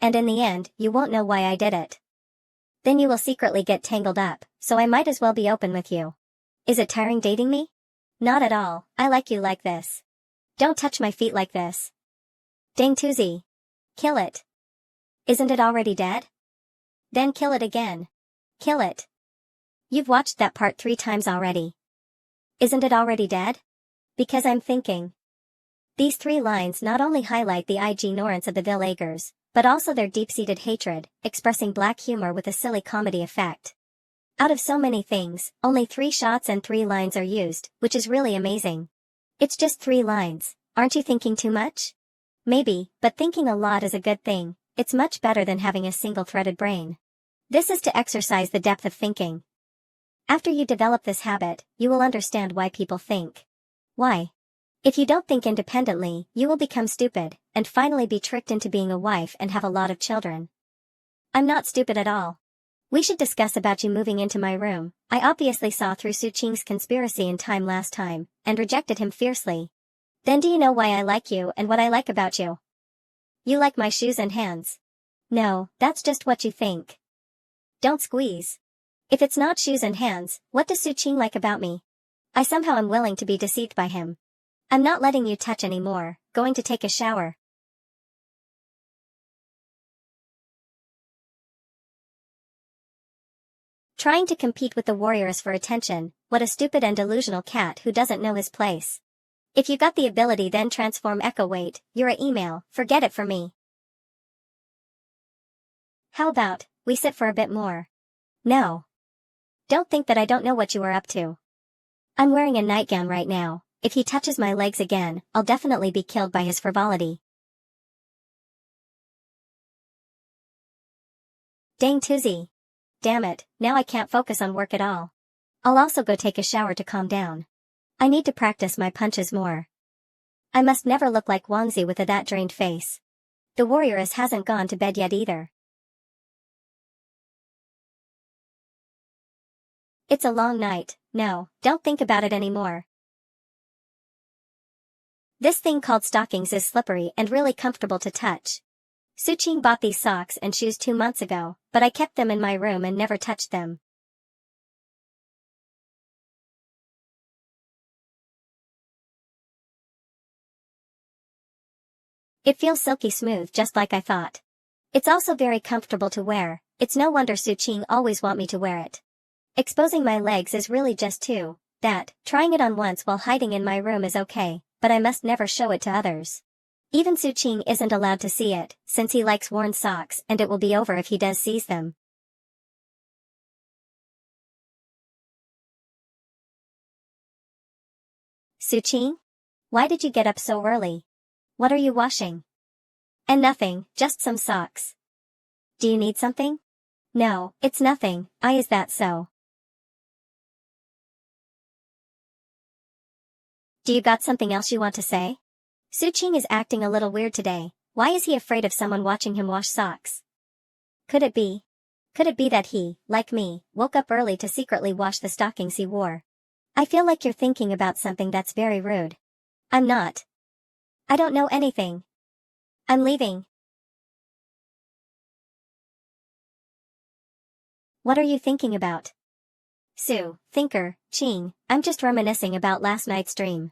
And in the end, you won't know why I did it. Then you will secretly get tangled up, so I might as well be open with you. Is it tiring dating me? Not at all, I like you like this. Don't touch my feet like this. Dang Tuzi. Kill it. Isn't it already dead? Then kill it again. Kill it. You've watched that part 3 times already. Isn't it already dead? Because I'm thinking. These 3 lines not only highlight the ignorance of the villagers, but also their deep-seated hatred, expressing black humor with a silly comedy effect. Out of so many things, only 3 shots and 3 lines are used, which is really amazing. It's just 3 lines, aren't you thinking too much? Maybe, but thinking a lot is a good thing. It's much better than having a single-threaded brain. This is to exercise the depth of thinking. After you develop this habit, you will understand why people think. Why? If you don't think independently, you will become stupid, and finally be tricked into being a wife and have a lot of children. I'm not stupid at all. We should discuss about you moving into my room. I obviously saw through Su Qing's conspiracy in time last time, and rejected him fiercely. Then do you know why I like you and what I like about you? You like my shoes and hands. No, that's just what you think. Don't squeeze. If it's not shoes and hands, what does Su Qing like about me? I somehow am willing to be deceived by him. I'm not letting you touch anymore, going to take a shower. Trying to compete with the warriors for attention, what a stupid and delusional cat who doesn't know his place. If you got the ability then transform Echo wait, you're a email, forget it for me. How about, we sit for a bit more? No. Don't think that I don't know what you are up to. I'm wearing a nightgown right now. If he touches my legs again, I'll definitely be killed by his frivolity. Dang Tuzi. Damn it, now I can't focus on work at all. I'll also go take a shower to calm down. I need to practice my punches more. I must never look like Wangzi with that drained face. The warrioress hasn't gone to bed yet either. It's a long night, no, don't think about it anymore. This thing called stockings is slippery and really comfortable to touch. Su Qing bought these socks and shoes 2 months ago, but I kept them in my room and never touched them. It feels silky smooth just like I thought. It's also very comfortable to wear, it's no wonder Su Qing always want me to wear it. Exposing my legs is really just that, trying it on once while hiding in my room is okay, but I must never show it to others. Even Su Qing isn't allowed to see it, since he likes worn socks and it will be over if he does sees them. Su Qing? Why did you get up so early? What are you washing? And nothing, just some socks. Do you need something? No, it's nothing, is that so? Do you got something else you want to say? Su Qing is acting a little weird today. Why is he afraid of someone watching him wash socks? Could it be that he, like me, woke up early to secretly wash the stockings he wore? I feel like you're thinking about something that's very rude. I'm not. I don't know anything. I'm leaving. What are you thinking about? Su, thinker, Qing, I'm just reminiscing about last night's dream.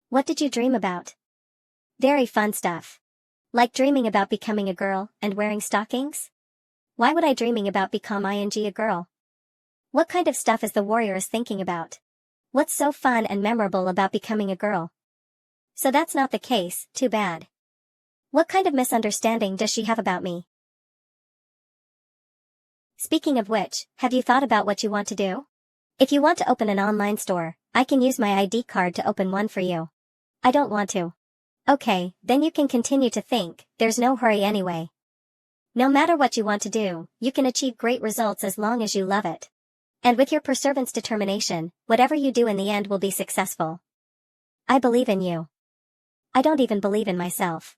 What did you dream about? Very fun stuff. Like dreaming about becoming a girl and wearing stockings? Why would I dreaming about becoming a girl? What kind of stuff is the warrioress thinking about? What's so fun and memorable about becoming a girl? So that's not the case, too bad. What kind of misunderstanding does she have about me? Speaking of which, have you thought about what you want to do? If you want to open an online store, I can use my ID card to open one for you. I don't want to. Okay, then you can continue to think, there's no hurry anyway. No matter what you want to do, you can achieve great results as long as you love it. And with your perseverance determination, whatever you do in the end will be successful. I believe in you. I don't even believe in myself.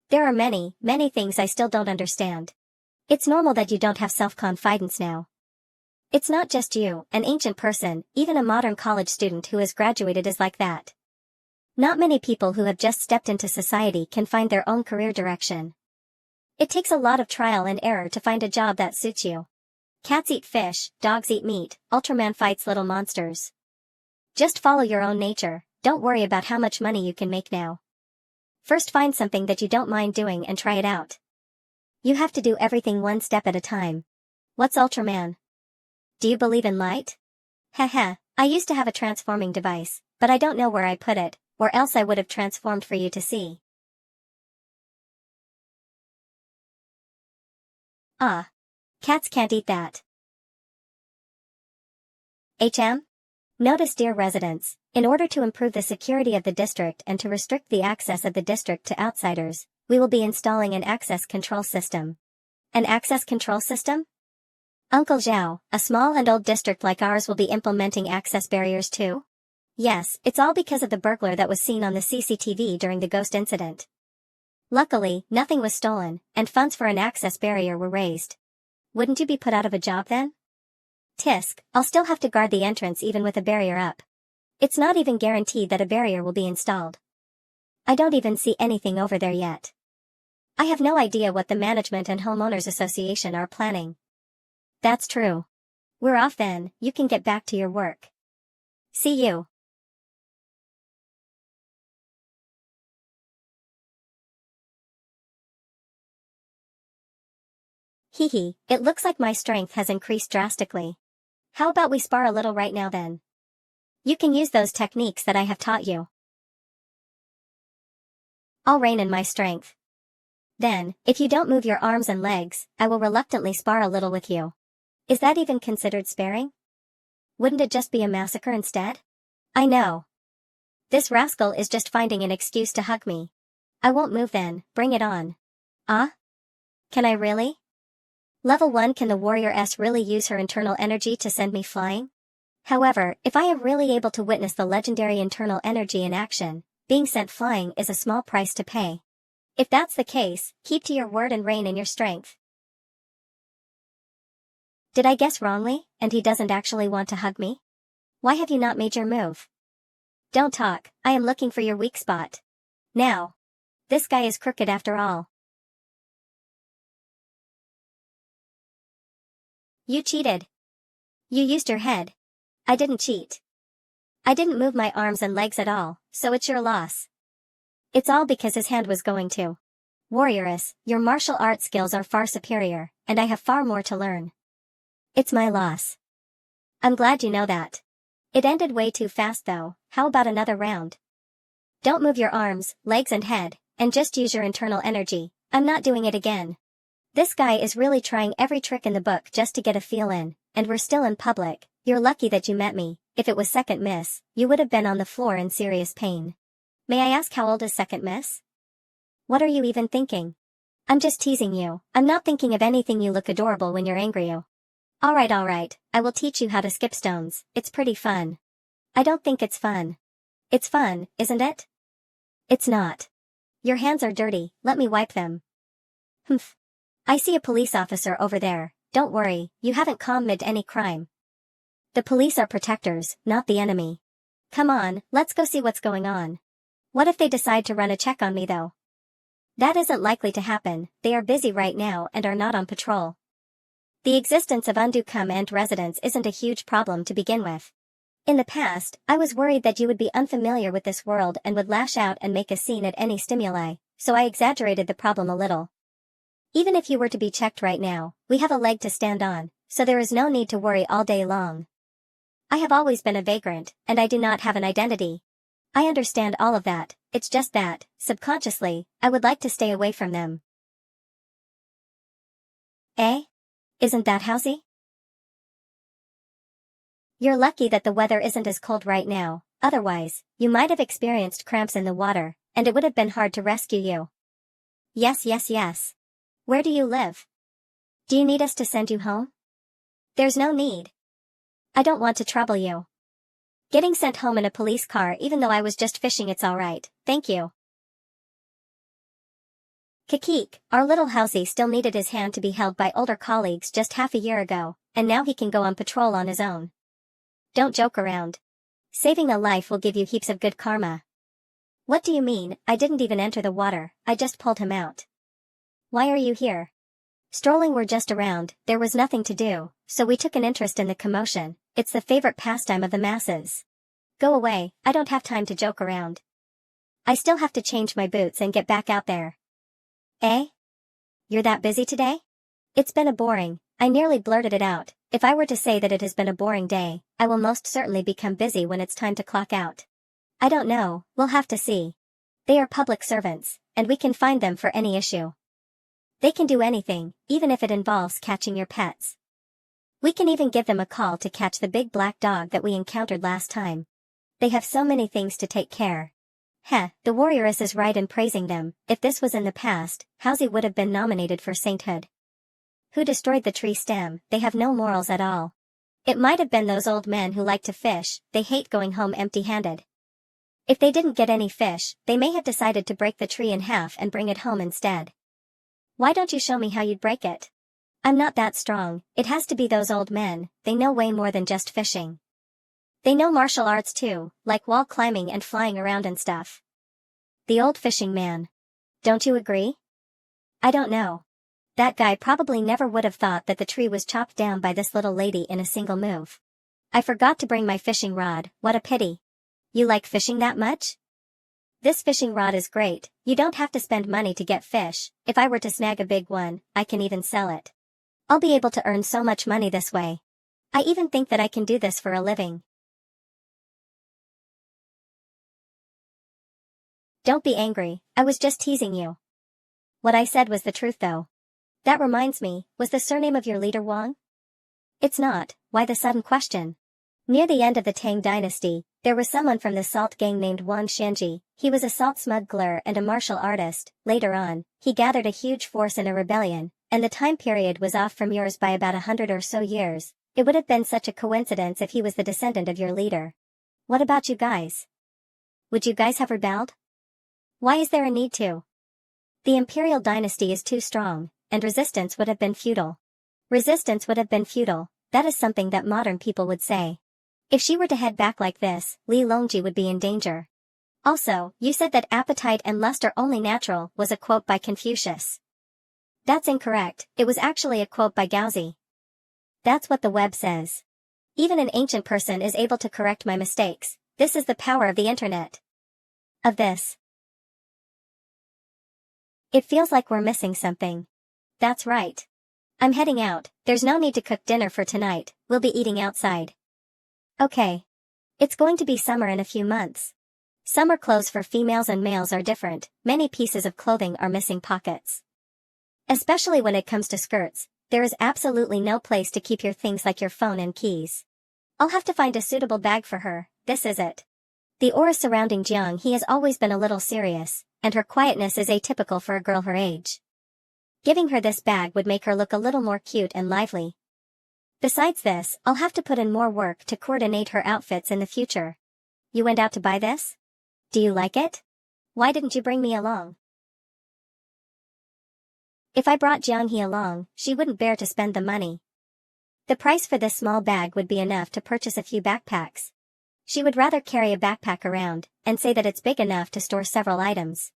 There are many things I still don't understand. It's normal that you don't have self-confidence now. It's not just you, an ancient person, even a modern college student who has graduated is like that. Not many people who have just stepped into society can find their own career direction. It takes a lot of trial and error to find a job that suits you. Cats eat fish, dogs eat meat, Ultraman fights little monsters. Just follow your own nature, don't worry about how much money you can make now. First find something that you don't mind doing and try it out. You have to do everything one step at a time. What's Ultraman? Do you believe in light? Haha, I used to have a transforming device, but I don't know where I put it, or else I would have transformed for you to see. Ah. Cats can't eat that. Notice, dear residents, in order to improve the security of the district and to restrict the access of the district to outsiders, we will be installing an access control system. An access control system? Uncle Zhao, a small and old district like ours will be implementing access barriers too? Yes, it's all because of the burglar that was seen on the CCTV during the ghost incident. Luckily, nothing was stolen, and funds for an access barrier were raised. Wouldn't you be put out of a job then? Tisk, I'll still have to guard the entrance even with a barrier up. It's not even guaranteed that a barrier will be installed. I don't even see anything over there yet. I have no idea what the Management and Homeowners Association are planning. That's true. We're off then, you can get back to your work. See you. Hehe, it looks like my strength has increased drastically. How about we spar a little right now then? You can use those techniques that I have taught you. I'll rein in my strength. Then, if you don't move your arms and legs, I will reluctantly spar a little with you. Is that even considered sparring? Wouldn't it just be a massacre instead? I know. This rascal is just finding an excuse to hug me. I won't move then, bring it on. Ah? Can I really? Level 1. Can the warrior-S really use her internal energy to send me flying? However, if I am really able to witness the legendary internal energy in action, being sent flying is a small price to pay. If that's the case, keep to your word and rein in your strength. Did I guess wrongly, and he doesn't actually want to hug me? Why have you not made your move? Don't talk, I am looking for your weak spot. Now. This guy is crooked after all. You cheated. You used your head. I didn't cheat. I didn't move my arms and legs at all, so it's your loss. It's all because his hand was going to. Warrioress, your martial arts skills are far superior, and I have far more to learn. It's my loss. I'm glad you know that. It ended way too fast though, how about another round? Don't move your arms, legs and head, and just use your internal energy. I'm not doing it again. This guy is really trying every trick in the book just to get a feel in, and we're still in public. You're lucky that you met me. If it was second miss, you would have been on the floor in serious pain. May I ask how old is second miss? What are you even thinking? I'm just teasing you. I'm not thinking of anything. You look adorable when you're angry. Alright, I will teach you how to skip stones. It's pretty fun. I don't think it's fun. It's fun, isn't it? It's not. Your hands are dirty, let me wipe them. Humph. I see a police officer over there. Don't worry, you haven't committed any crime. The police are protectors, not the enemy. Come on, let's go see what's going on. What if they decide to run a check on me though? That isn't likely to happen. They are busy right now and are not on patrol. The existence of undue command residents isn't a huge problem to begin with. In the past, I was worried that you would be unfamiliar with this world and would lash out and make a scene at any stimuli, so I exaggerated the problem a little. Even if you were to be checked right now, we have a leg to stand on, so there is no need to worry all day long. I have always been a vagrant, and I do not have an identity. I understand all of that, it's just that, subconsciously, I would like to stay away from them. Eh? Isn't that housey? You're lucky that the weather isn't as cold right now, otherwise, you might have experienced cramps in the water, and it would have been hard to rescue you. Yes. Where do you live? Do you need us to send you home? There's no need. I don't want to trouble you. Getting sent home in a police car even though I was just fishing, it's alright, thank you. Kakik, our little housey still needed his hand to be held by older colleagues just half a year ago, and now he can go on patrol on his own. Don't joke around. Saving a life will give you heaps of good karma. What do you mean? I didn't even enter the water, I just pulled him out. Why are you here? Strolling, we're just around, there was nothing to do, so we took an interest in the commotion. It's the favorite pastime of the masses. Go away, I don't have time to joke around. I still have to change my boots and get back out there. Eh? You're that busy today? It's been a boring, I nearly blurted it out. If I were to say that it has been a boring day, I will most certainly become busy when it's time to clock out. I don't know, we'll have to see. They are public servants, and we can find them for any issue. They can do anything, even if it involves catching your pets. We can even give them a call to catch the big black dog that we encountered last time. They have so many things to take care. Heh, the warrioress is right in praising them. If this was in the past, Housey would have been nominated for sainthood. Who destroyed the tree stem? They have no morals at all. It might have been those old men who like to fish, they hate going home empty-handed. If they didn't get any fish, they may have decided to break the tree in half and bring it home instead. Why don't you show me how you'd break it? I'm not that strong, it has to be those old men, they know way more than just fishing. They know martial arts too, like wall climbing and flying around and stuff. The old fishing man. Don't you agree? I don't know. That guy probably never would have thought that the tree was chopped down by this little lady in a single move. I forgot to bring my fishing rod, what a pity. You like fishing that much? This fishing rod is great, you don't have to spend money to get fish, if I were to snag a big one, I can even sell it. I'll be able to earn so much money this way. I even think that I can do this for a living. Don't be angry, I was just teasing you. What I said was the truth though. That reminds me, was the surname of your leader Wang? It's not, why the sudden question? Near the end of the Tang dynasty, there was someone from the salt gang named Wang Shanji. He was a salt smuggler and a martial artist. Later on, he gathered a huge force in a rebellion, and the time period was off from yours by about 100 or so years. It would have been such a coincidence if he was the descendant of your leader. What about you guys? Would you guys have rebelled? Why is there a need to? The imperial dynasty is too strong, and resistance would have been futile. Resistance would have been futile, that is something that modern people would say. If she were to head back like this, Li Longji would be in danger. Also, you said that appetite and lust are only natural, was a quote by Confucius. That's incorrect, it was actually a quote by Gaozi. That's what the web says. Even an ancient person is able to correct my mistakes, this is the power of the internet. Of this. It feels like we're missing something. That's right. I'm heading out, there's no need to cook dinner for tonight, we'll be eating outside. Okay. It's going to be summer in a few months. Summer clothes for females and males are different, many pieces of clothing are missing pockets. Especially when it comes to skirts, there is absolutely no place to keep your things like your phone and keys. I'll have to find a suitable bag for her, this is it. The aura surrounding Jiang He has always been a little serious, and her quietness is atypical for a girl her age. Giving her this bag would make her look a little more cute and lively. Besides this, I'll have to put in more work to coordinate her outfits in the future. You went out to buy this? Do you like it? Why didn't you bring me along? If I brought Jiang He along, she wouldn't bear to spend the money. The price for this small bag would be enough to purchase a few backpacks. She would rather carry a backpack around, and say that it's big enough to store several items.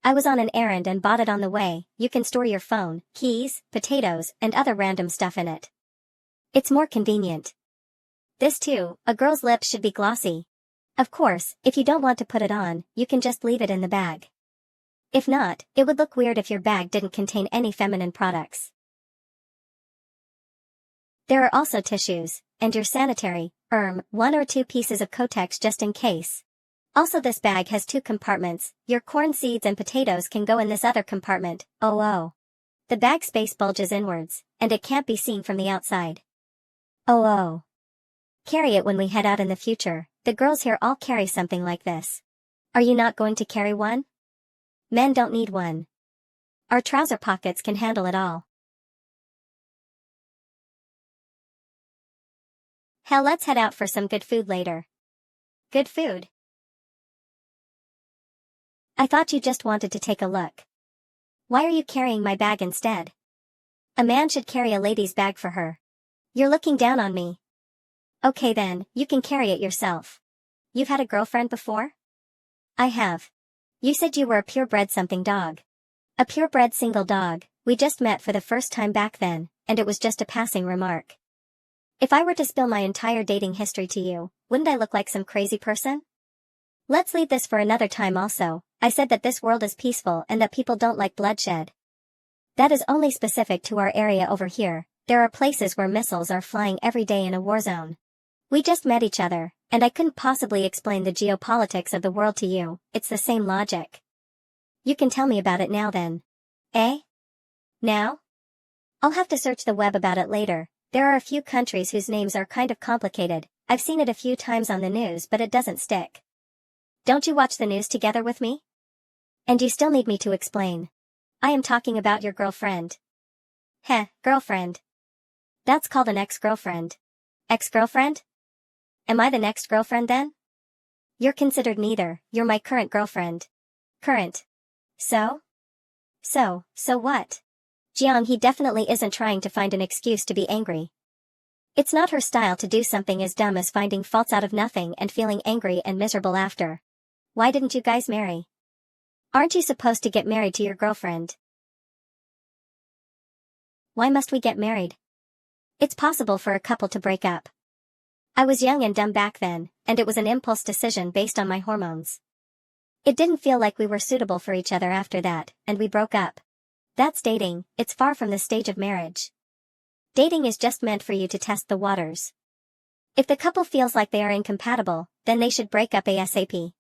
I was on an errand and bought it on the way, you can store your phone, keys, potatoes, and other random stuff in it. It's more convenient. This too, a girl's lips should be glossy. Of course, if you don't want to put it on, you can just leave it in the bag. If not, it would look weird if your bag didn't contain any feminine products. There are also tissues, and your sanitary, 1 or 2 pieces of Kotex just in case. Also this bag has 2 compartments, your corn seeds and potatoes can go in this other compartment, oh. The bag space bulges inwards, and it can't be seen from the outside. Oh. Carry it when we head out in the future, the girls here all carry something like this. Are you not going to carry one? Men don't need one. Our trouser pockets can handle it all. Hell, let's head out for some good food later. Good food? I thought you just wanted to take a look. Why are you carrying my bag instead? A man should carry a lady's bag for her. You're looking down on me. Okay then, you can carry it yourself. You've had a girlfriend before? I have. You said you were a purebred something dog. A purebred single dog, we just met for the first time back then, and it was just a passing remark. If I were to spill my entire dating history to you, wouldn't I look like some crazy person? Let's leave this for another time also. I said that this world is peaceful and that people don't like bloodshed. That is only specific to our area over here, there are places where missiles are flying every day in a war zone. We just met each other, and I couldn't possibly explain the geopolitics of the world to you, it's the same logic. You can tell me about it now then. Eh? Now? I'll have to search the web about it later, there are a few countries whose names are kind of complicated, I've seen it a few times on the news but it doesn't stick. Don't you watch the news together with me? And you still need me to explain. I am talking about your girlfriend. Heh, girlfriend. That's called an ex-girlfriend. Ex-girlfriend? Am I the next girlfriend then? You're considered neither, you're my current girlfriend. Current. So? So what? Jiang he definitely isn't trying to find an excuse to be angry. It's not her style to do something as dumb as finding faults out of nothing and feeling angry and miserable after. Why didn't you guys marry? Aren't you supposed to get married to your girlfriend? Why must we get married? It's possible for a couple to break up. I was young and dumb back then, and it was an impulse decision based on my hormones. It didn't feel like we were suitable for each other after that, and we broke up. That's dating, it's far from the stage of marriage. Dating is just meant for you to test the waters. If the couple feels like they are incompatible, then they should break up ASAP.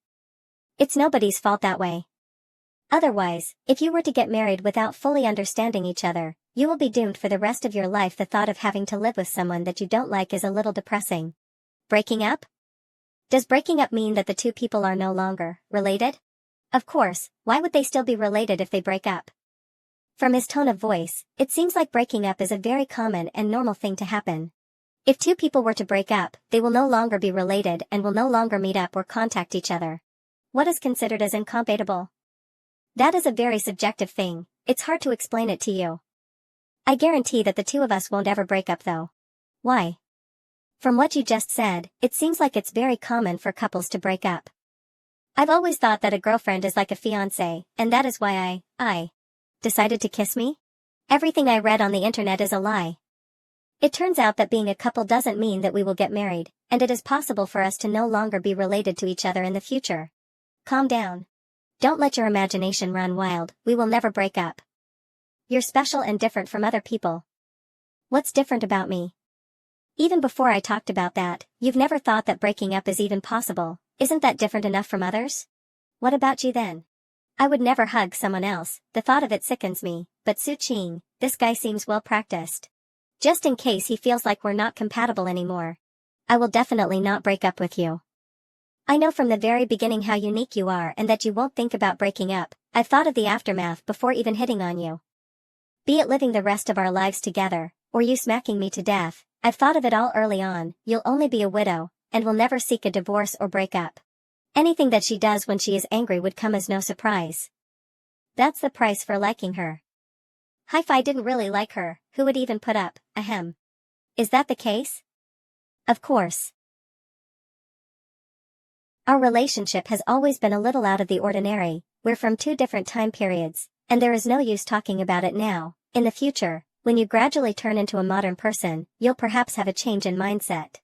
It's nobody's fault that way. Otherwise, if you were to get married without fully understanding each other, you will be doomed for the rest of your life. The thought of having to live with someone that you don't like is a little depressing. Breaking up? Does breaking up mean that the two people are no longer related? Of course, why would they still be related if they break up? From his tone of voice, it seems like breaking up is a very common and normal thing to happen. If two people were to break up, they will no longer be related and will no longer meet up or contact each other. What is considered as incompatible? That is a very subjective thing, it's hard to explain it to you. I guarantee that the two of us won't ever break up though. Why? From what you just said, it seems like it's very common for couples to break up. I've always thought that a girlfriend is like a fiancé, and that is why I decided to kiss me? Everything I read on the internet is a lie. It turns out that being a couple doesn't mean that we will get married, and it is possible for us to no longer be related to each other in the future. Calm down. Don't let your imagination run wild, we will never break up. You're special and different from other people. What's different about me? Even before I talked about that, you've never thought that breaking up is even possible. Isn't that different enough from others? What about you then? I would never hug someone else, the thought of it sickens me, but Su Qing, this guy seems well practiced. Just in case he feels like we're not compatible anymore. I will definitely not break up with you. I know from the very beginning how unique you are and that you won't think about breaking up. I've thought of the aftermath before even hitting on you. Be it living the rest of our lives together, or you smacking me to death, I've thought of it all early on. You'll only be a widow, and will never seek a divorce or break up. Anything that she does when she is angry would come as no surprise. That's the price for liking her. Hi-Fi didn't really like her, who would even put up, ahem. Is that the case? Of course. Our relationship has always been a little out of the ordinary, we're from two different time periods, and there is no use talking about it now. In the future, when you gradually turn into a modern person, you'll perhaps have a change in mindset.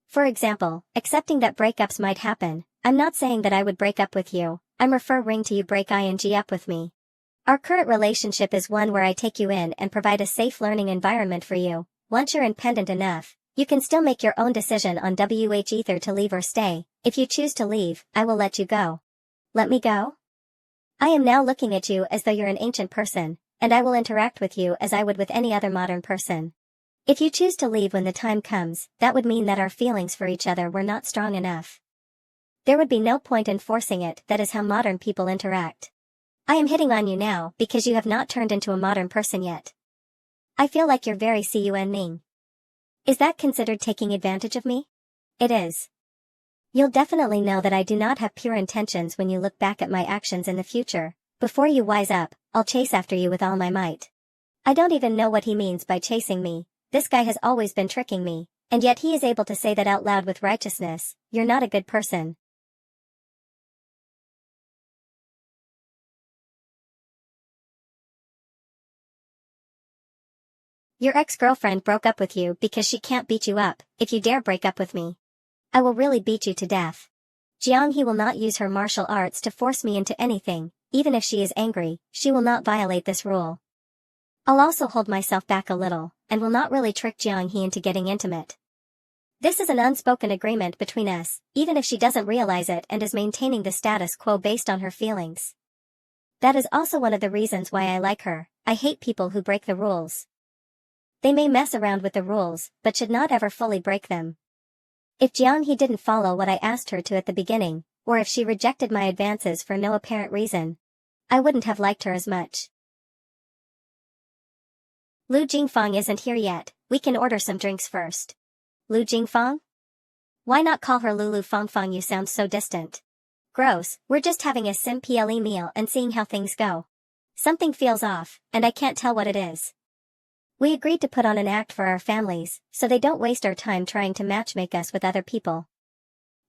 For example, accepting that breakups might happen. I'm not saying that I would break up with you, I'm referring to you break ing up with me. Our current relationship is one where I take you in and provide a safe learning environment for you. Once you're independent enough, you can still make your own decision on either to leave or stay. If you choose to leave, I will let you go. Let me go? I am now looking at you as though you're an ancient person, and I will interact with you as I would with any other modern person. If you choose to leave when the time comes, that would mean that our feelings for each other were not strong enough. There would be no point in forcing it. That is how modern people interact. I am hitting on you now because you have not turned into a modern person yet. I feel like you're very cunning. Is that considered taking advantage of me? It is. You'll definitely know that I do not have pure intentions when you look back at my actions in the future. Before you wise up, I'll chase after you with all my might. I don't even know what he means by chasing me. This guy has always been tricking me, and yet he is able to say that out loud with righteousness. You're not a good person. Your ex-girlfriend broke up with you because she can't beat you up. If you dare break up with me, I will really beat you to death. Jiang he will not use her martial arts to force me into anything. Even if she is angry, she will not violate this rule. I'll also hold myself back a little, and will not really trick Jiang he into getting intimate. This is an unspoken agreement between us, even if she doesn't realize it and is maintaining the status quo based on her feelings. That is also one of the reasons why I like her. I hate people who break the rules. They may mess around with the rules, but should not ever fully break them. If Jiang he didn't follow what I asked her to at the beginning, or if she rejected my advances for no apparent reason, I wouldn't have liked her as much. Lu Jingfang isn't here yet, we can order some drinks first. Lu Jingfang? Why not call her Lulu Fongfong? You sound so distant. Gross, we're just having a simple meal and seeing how things go. Something feels off, and I can't tell what it is. We agreed to put on an act for our families, so they don't waste our time trying to matchmake us with other people.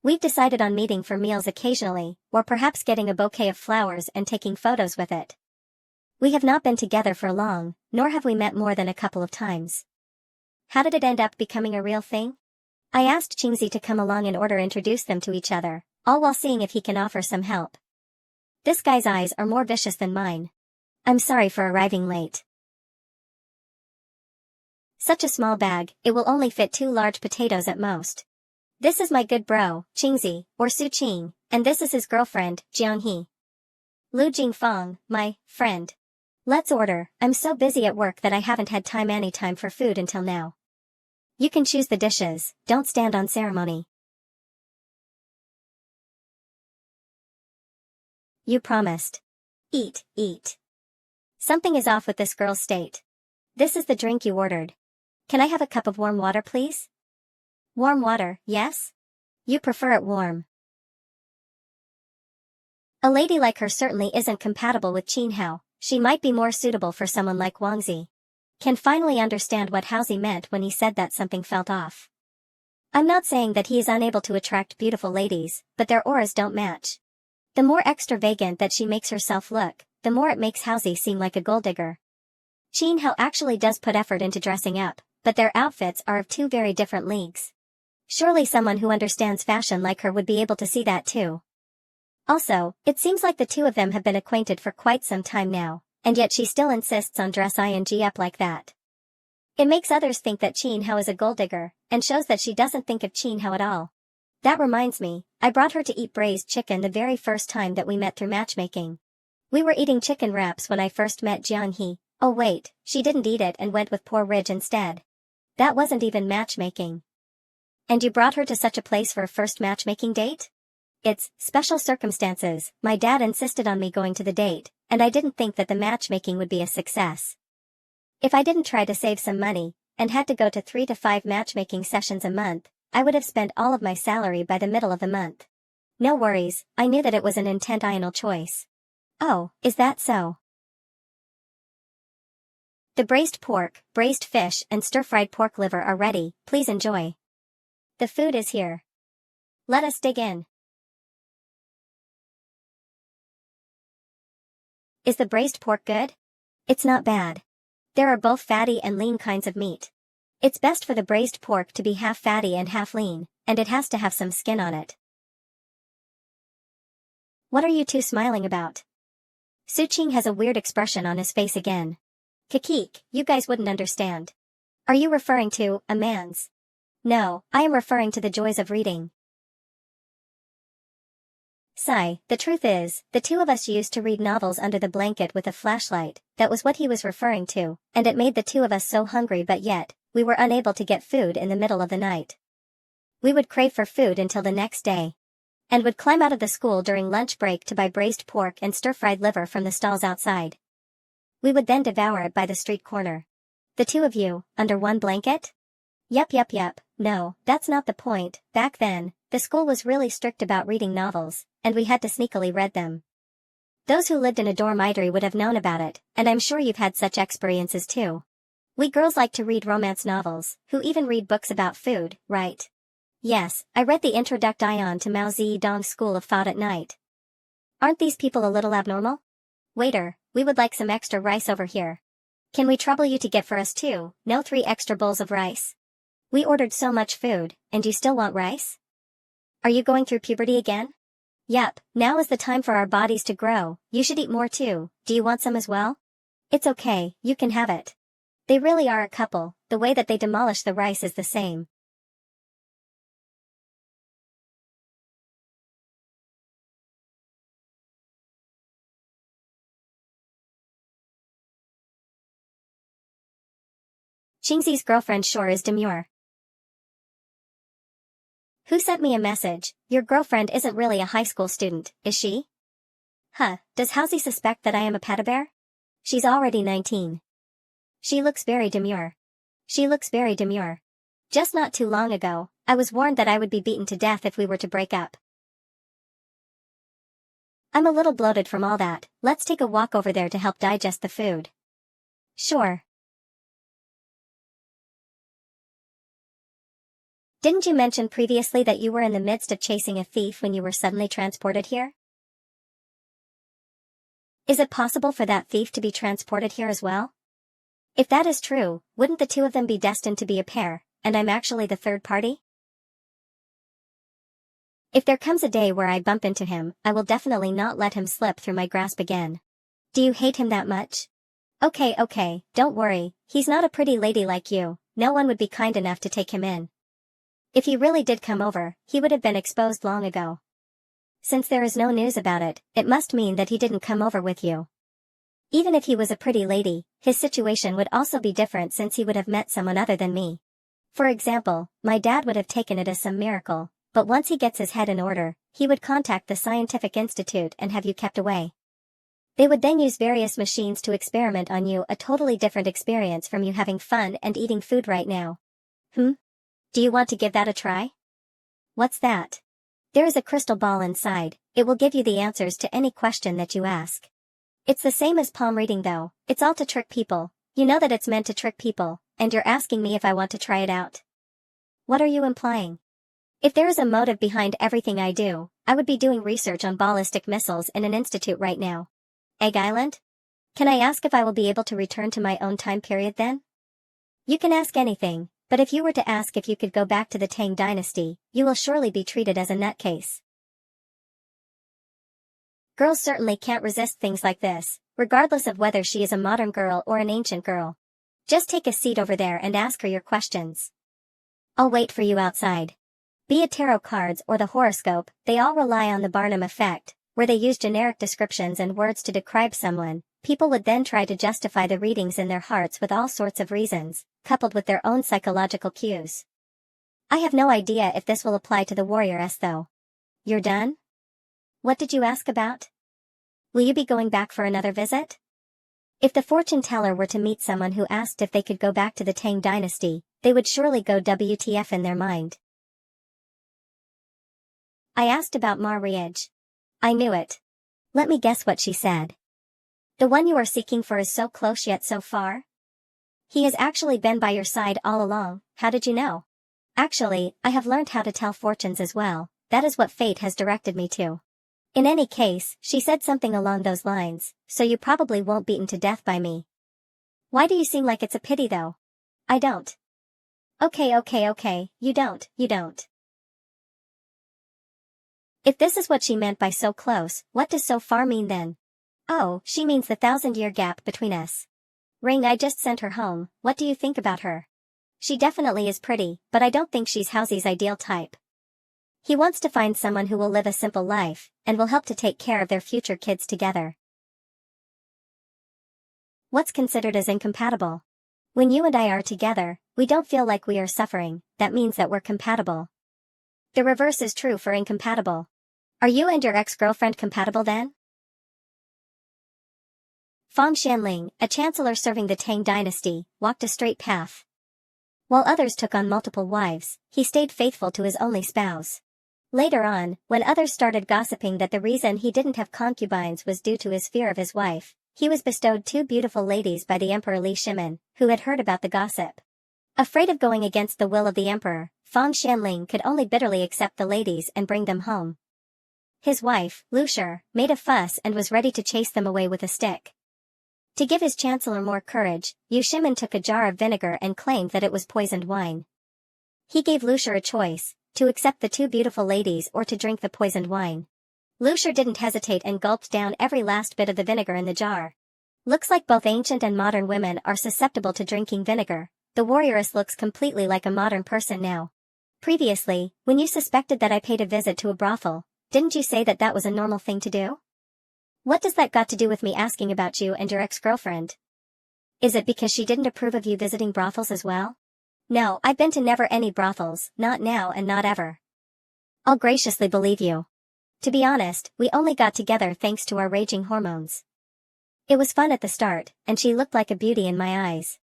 We've decided on meeting for meals occasionally, or perhaps getting a bouquet of flowers and taking photos with it. We have not been together for long, nor have we met more than a couple of times. How did it end up becoming a real thing? I asked Qingzi to come along in order to introduce them to each other, all while seeing if he can offer some help. This guy's eyes are more vicious than mine. I'm sorry for arriving late. Such a small bag, it will only fit 2 large potatoes at most. This is my good bro, Qingzi, or Su Qing, and this is his girlfriend, Jianghe. Lu Jingfang, my friend. Let's order. I'm so busy at work that I haven't had any time for food until now. You can choose the dishes, don't stand on ceremony. You promised. Eat, eat. Something is off with this girl's state. This is the drink you ordered. Can I have a cup of warm water, please? Warm water, yes? You prefer it warm. A lady like her certainly isn't compatible with Qin Hao. She might be more suitable for someone like Wangzi. Can finally understand what Haozi meant when he said that something felt off. I'm not saying that he is unable to attract beautiful ladies, but their auras don't match. The more extravagant that she makes herself look, the more it makes Haozi seem like a gold digger. Qin Hao actually does put effort into dressing up, but their outfits are of 2 very different leagues. Surely someone who understands fashion like her would be able to see that too. Also, it seems like the 2 of them have been acquainted for quite some time now, and yet she still insists on dress ing up like that. It makes others think that Qin Hao is a gold digger, and shows that she doesn't think of Qin Hao at all. That reminds me, I brought her to eat braised chicken the very first time that we met through matchmaking. We were eating chicken wraps when I first met Jianghe. Oh wait, she didn't eat it and went with poor Ridge instead. That wasn't even matchmaking. And you brought her to such a place for a first matchmaking date? It's special circumstances. My dad insisted on me going to the date, and I didn't think that the matchmaking would be a success. If I didn't try to save some money, and had to go to 3 to 5 matchmaking sessions a month, I would have spent all of my salary by the middle of the month. No worries, I knew that it was an intentional choice. Oh, is that so? The braised pork, braised fish and stir-fried pork liver are ready, please enjoy. The food is here. Let us dig in. Is the braised pork good? It's not bad. There are both fatty and lean kinds of meat. It's best for the braised pork to be half fatty and half lean, and it has to have some skin on it. What are you two smiling about? Su Qing has a weird expression on his face again. Kikik, you guys wouldn't understand. Are you referring to a man's? No, I am referring to the joys of reading. Sigh, the truth is, the 2 of us used to read novels under the blanket with a flashlight. That was what he was referring to, and it made the 2 of us so hungry, but yet, we were unable to get food in the middle of the night. We would crave for food until the next day. And would climb out of the school during lunch break to buy braised pork and stir-fried liver from the stalls outside. We would then devour it by the street corner. The 2 of you, under one blanket? Yup. No, that's not the point. Back then, the school was really strict about reading novels, and we had to sneakily read them. Those who lived in a dormitory would have known about it, and I'm sure you've had such experiences too. We girls like to read romance novels, who even read books about food, right? Yes, I read the Introduction to Mao Zedong's School of Thought at night. Aren't these people a little abnormal? Waiter, we would like some extra rice over here. Can we trouble you to get for us 2, no 3 extra bowls of rice? We ordered so much food, and you still want rice? Are you going through puberty again? Yup, now is the time for our bodies to grow. You should eat more too. Do you want some as well? It's okay, you can have it. They really are a couple, the way that they demolish the rice is the same. Qingzi's girlfriend sure is demure. Who sent me a message? Your girlfriend isn't really a high school student, is she? Huh, does Haozi suspect that I am a petabear? She's already 19. She looks very demure. Just not too long ago, I was warned that I would be beaten to death if we were to break up. I'm a little bloated from all that. Let's take a walk over there to help digest the food. Sure. Didn't you mention previously that you were in the midst of chasing a thief when you were suddenly transported here? Is it possible for that thief to be transported here as well? If that is true, wouldn't the two of them be destined to be a pair, and I'm actually the third party? If there comes a day where I bump into him, I will definitely not let him slip through my grasp again. Do you hate him that much? Okay, don't worry, he's not a pretty lady like you, no one would be kind enough to take him in. If he really did come over, he would have been exposed long ago. Since there is no news about it, it must mean that he didn't come over with you. Even if he was a pretty lady, his situation would also be different since he would have met someone other than me. For example, my dad would have taken it as some miracle, but once he gets his head in order, he would contact the scientific institute and have you kept away. They would then use various machines to experiment on you, a totally different experience from you having fun and eating food right now. Do you want to give that a try? What's that? There is a crystal ball inside, it will give you the answers to any question that you ask. It's the same as palm reading though, it's all to trick people, you know that it's meant to trick people, and you're asking me if I want to try it out. What are you implying? If there is a motive behind everything I do, I would be doing research on ballistic missiles in an institute right now. Egg Island? Can I ask if I will be able to return to my own time period then? You can ask anything, but if you were to ask if you could go back to the Tang dynasty, you will surely be treated as a nutcase. Girls certainly can't resist things like this, regardless of whether she is a modern girl or an ancient girl. Just take a seat over there and ask her your questions. I'll wait for you outside. Be it tarot cards or the horoscope, they all rely on the Barnum effect, where they use generic descriptions and words to describe someone. People would then try to justify the readings in their hearts with all sorts of reasons, coupled with their own psychological cues. I have no idea if this will apply to the warrioress though. You're done? What did you ask about? Will you be going back for another visit? If the fortune teller were to meet someone who asked if they could go back to the Tang dynasty, they would surely go WTF in their mind. I asked about marriage. I knew it. Let me guess what she said. The one you are seeking for is so close yet so far? He has actually been by your side all along, how did you know? Actually, I have learned how to tell fortunes as well, that is what fate has directed me to. In any case, she said something along those lines, so you probably won't be beaten to death by me. Why do you seem like it's a pity though? I don't. Okay, you don't. If this is what she meant by so close, what does so far mean then? Oh, she means the 1,000-year gap between us. Ring, I just sent her home, what do you think about her? She definitely is pretty, but I don't think she's Housy's ideal type. He wants to find someone who will live a simple life, and will help to take care of their future kids together. What's considered as incompatible? When you and I are together, we don't feel like we are suffering, that means that we're compatible. The reverse is true for incompatible. Are you and your ex-girlfriend compatible then? Feng Xianling, a chancellor serving the Tang dynasty, walked a straight path. While others took on multiple wives, he stayed faithful to his only spouse. Later on, when others started gossiping that the reason he didn't have concubines was due to his fear of his wife, he was bestowed 2 beautiful ladies by the Emperor Li Shimin, who had heard about the gossip. Afraid of going against the will of the emperor, Feng Xianling could only bitterly accept the ladies and bring them home. His wife, Lu Shi, made a fuss and was ready to chase them away with a stick. To give his chancellor more courage, Yu Shimin took a jar of vinegar and claimed that it was poisoned wine. He gave Lu Shi a choice, to accept the 2 beautiful ladies or to drink the poisoned wine. Lu Shi didn't hesitate and gulped down every last bit of the vinegar in the jar. Looks like both ancient and modern women are susceptible to drinking vinegar. The warrioress looks completely like a modern person now. Previously, when you suspected that I paid a visit to a brothel, didn't you say that that was a normal thing to do? What does that got to do with me asking about you and your ex-girlfriend? Is it because she didn't approve of you visiting brothels as well? No, I've been to never any brothels, not now and not ever. I'll graciously believe you. To be honest, we only got together thanks to our raging hormones. It was fun at the start, and she looked like a beauty in my eyes.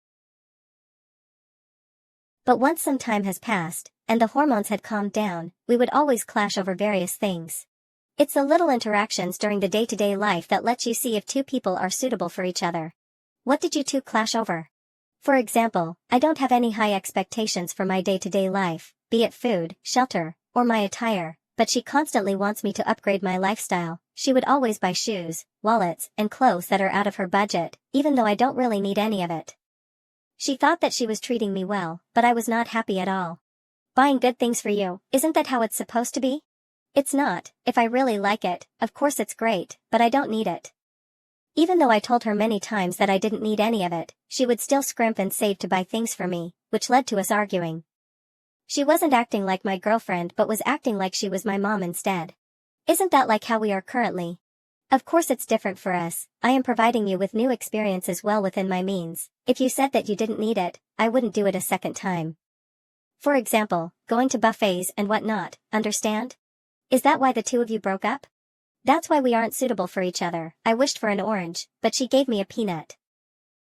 But once some time has passed, and the hormones had calmed down, we would always clash over various things. It's the little interactions during the day-to-day life that lets you see if two people are suitable for each other. What did you two clash over? For example, I don't have any high expectations for my day-to-day life, be it food, shelter, or my attire, but she constantly wants me to upgrade my lifestyle. She would always buy shoes, wallets, and clothes that are out of her budget, even though I don't really need any of it. She thought that she was treating me well, but I was not happy at all. Buying good things for you, isn't that how it's supposed to be? It's not. If I really like it, of course it's great, but I don't need it. Even though I told her many times that I didn't need any of it, she would still scrimp and save to buy things for me, which led to us arguing. She wasn't acting like my girlfriend but was acting like she was my mom instead. Isn't that like how we are currently? Of course it's different for us. I am providing you with new experiences well within my means. If you said that you didn't need it, I wouldn't do it a second time. For example, going to buffets and whatnot, understand? Is that why the two of you broke up? That's why we aren't suitable for each other. I wished for an orange, but she gave me a peanut.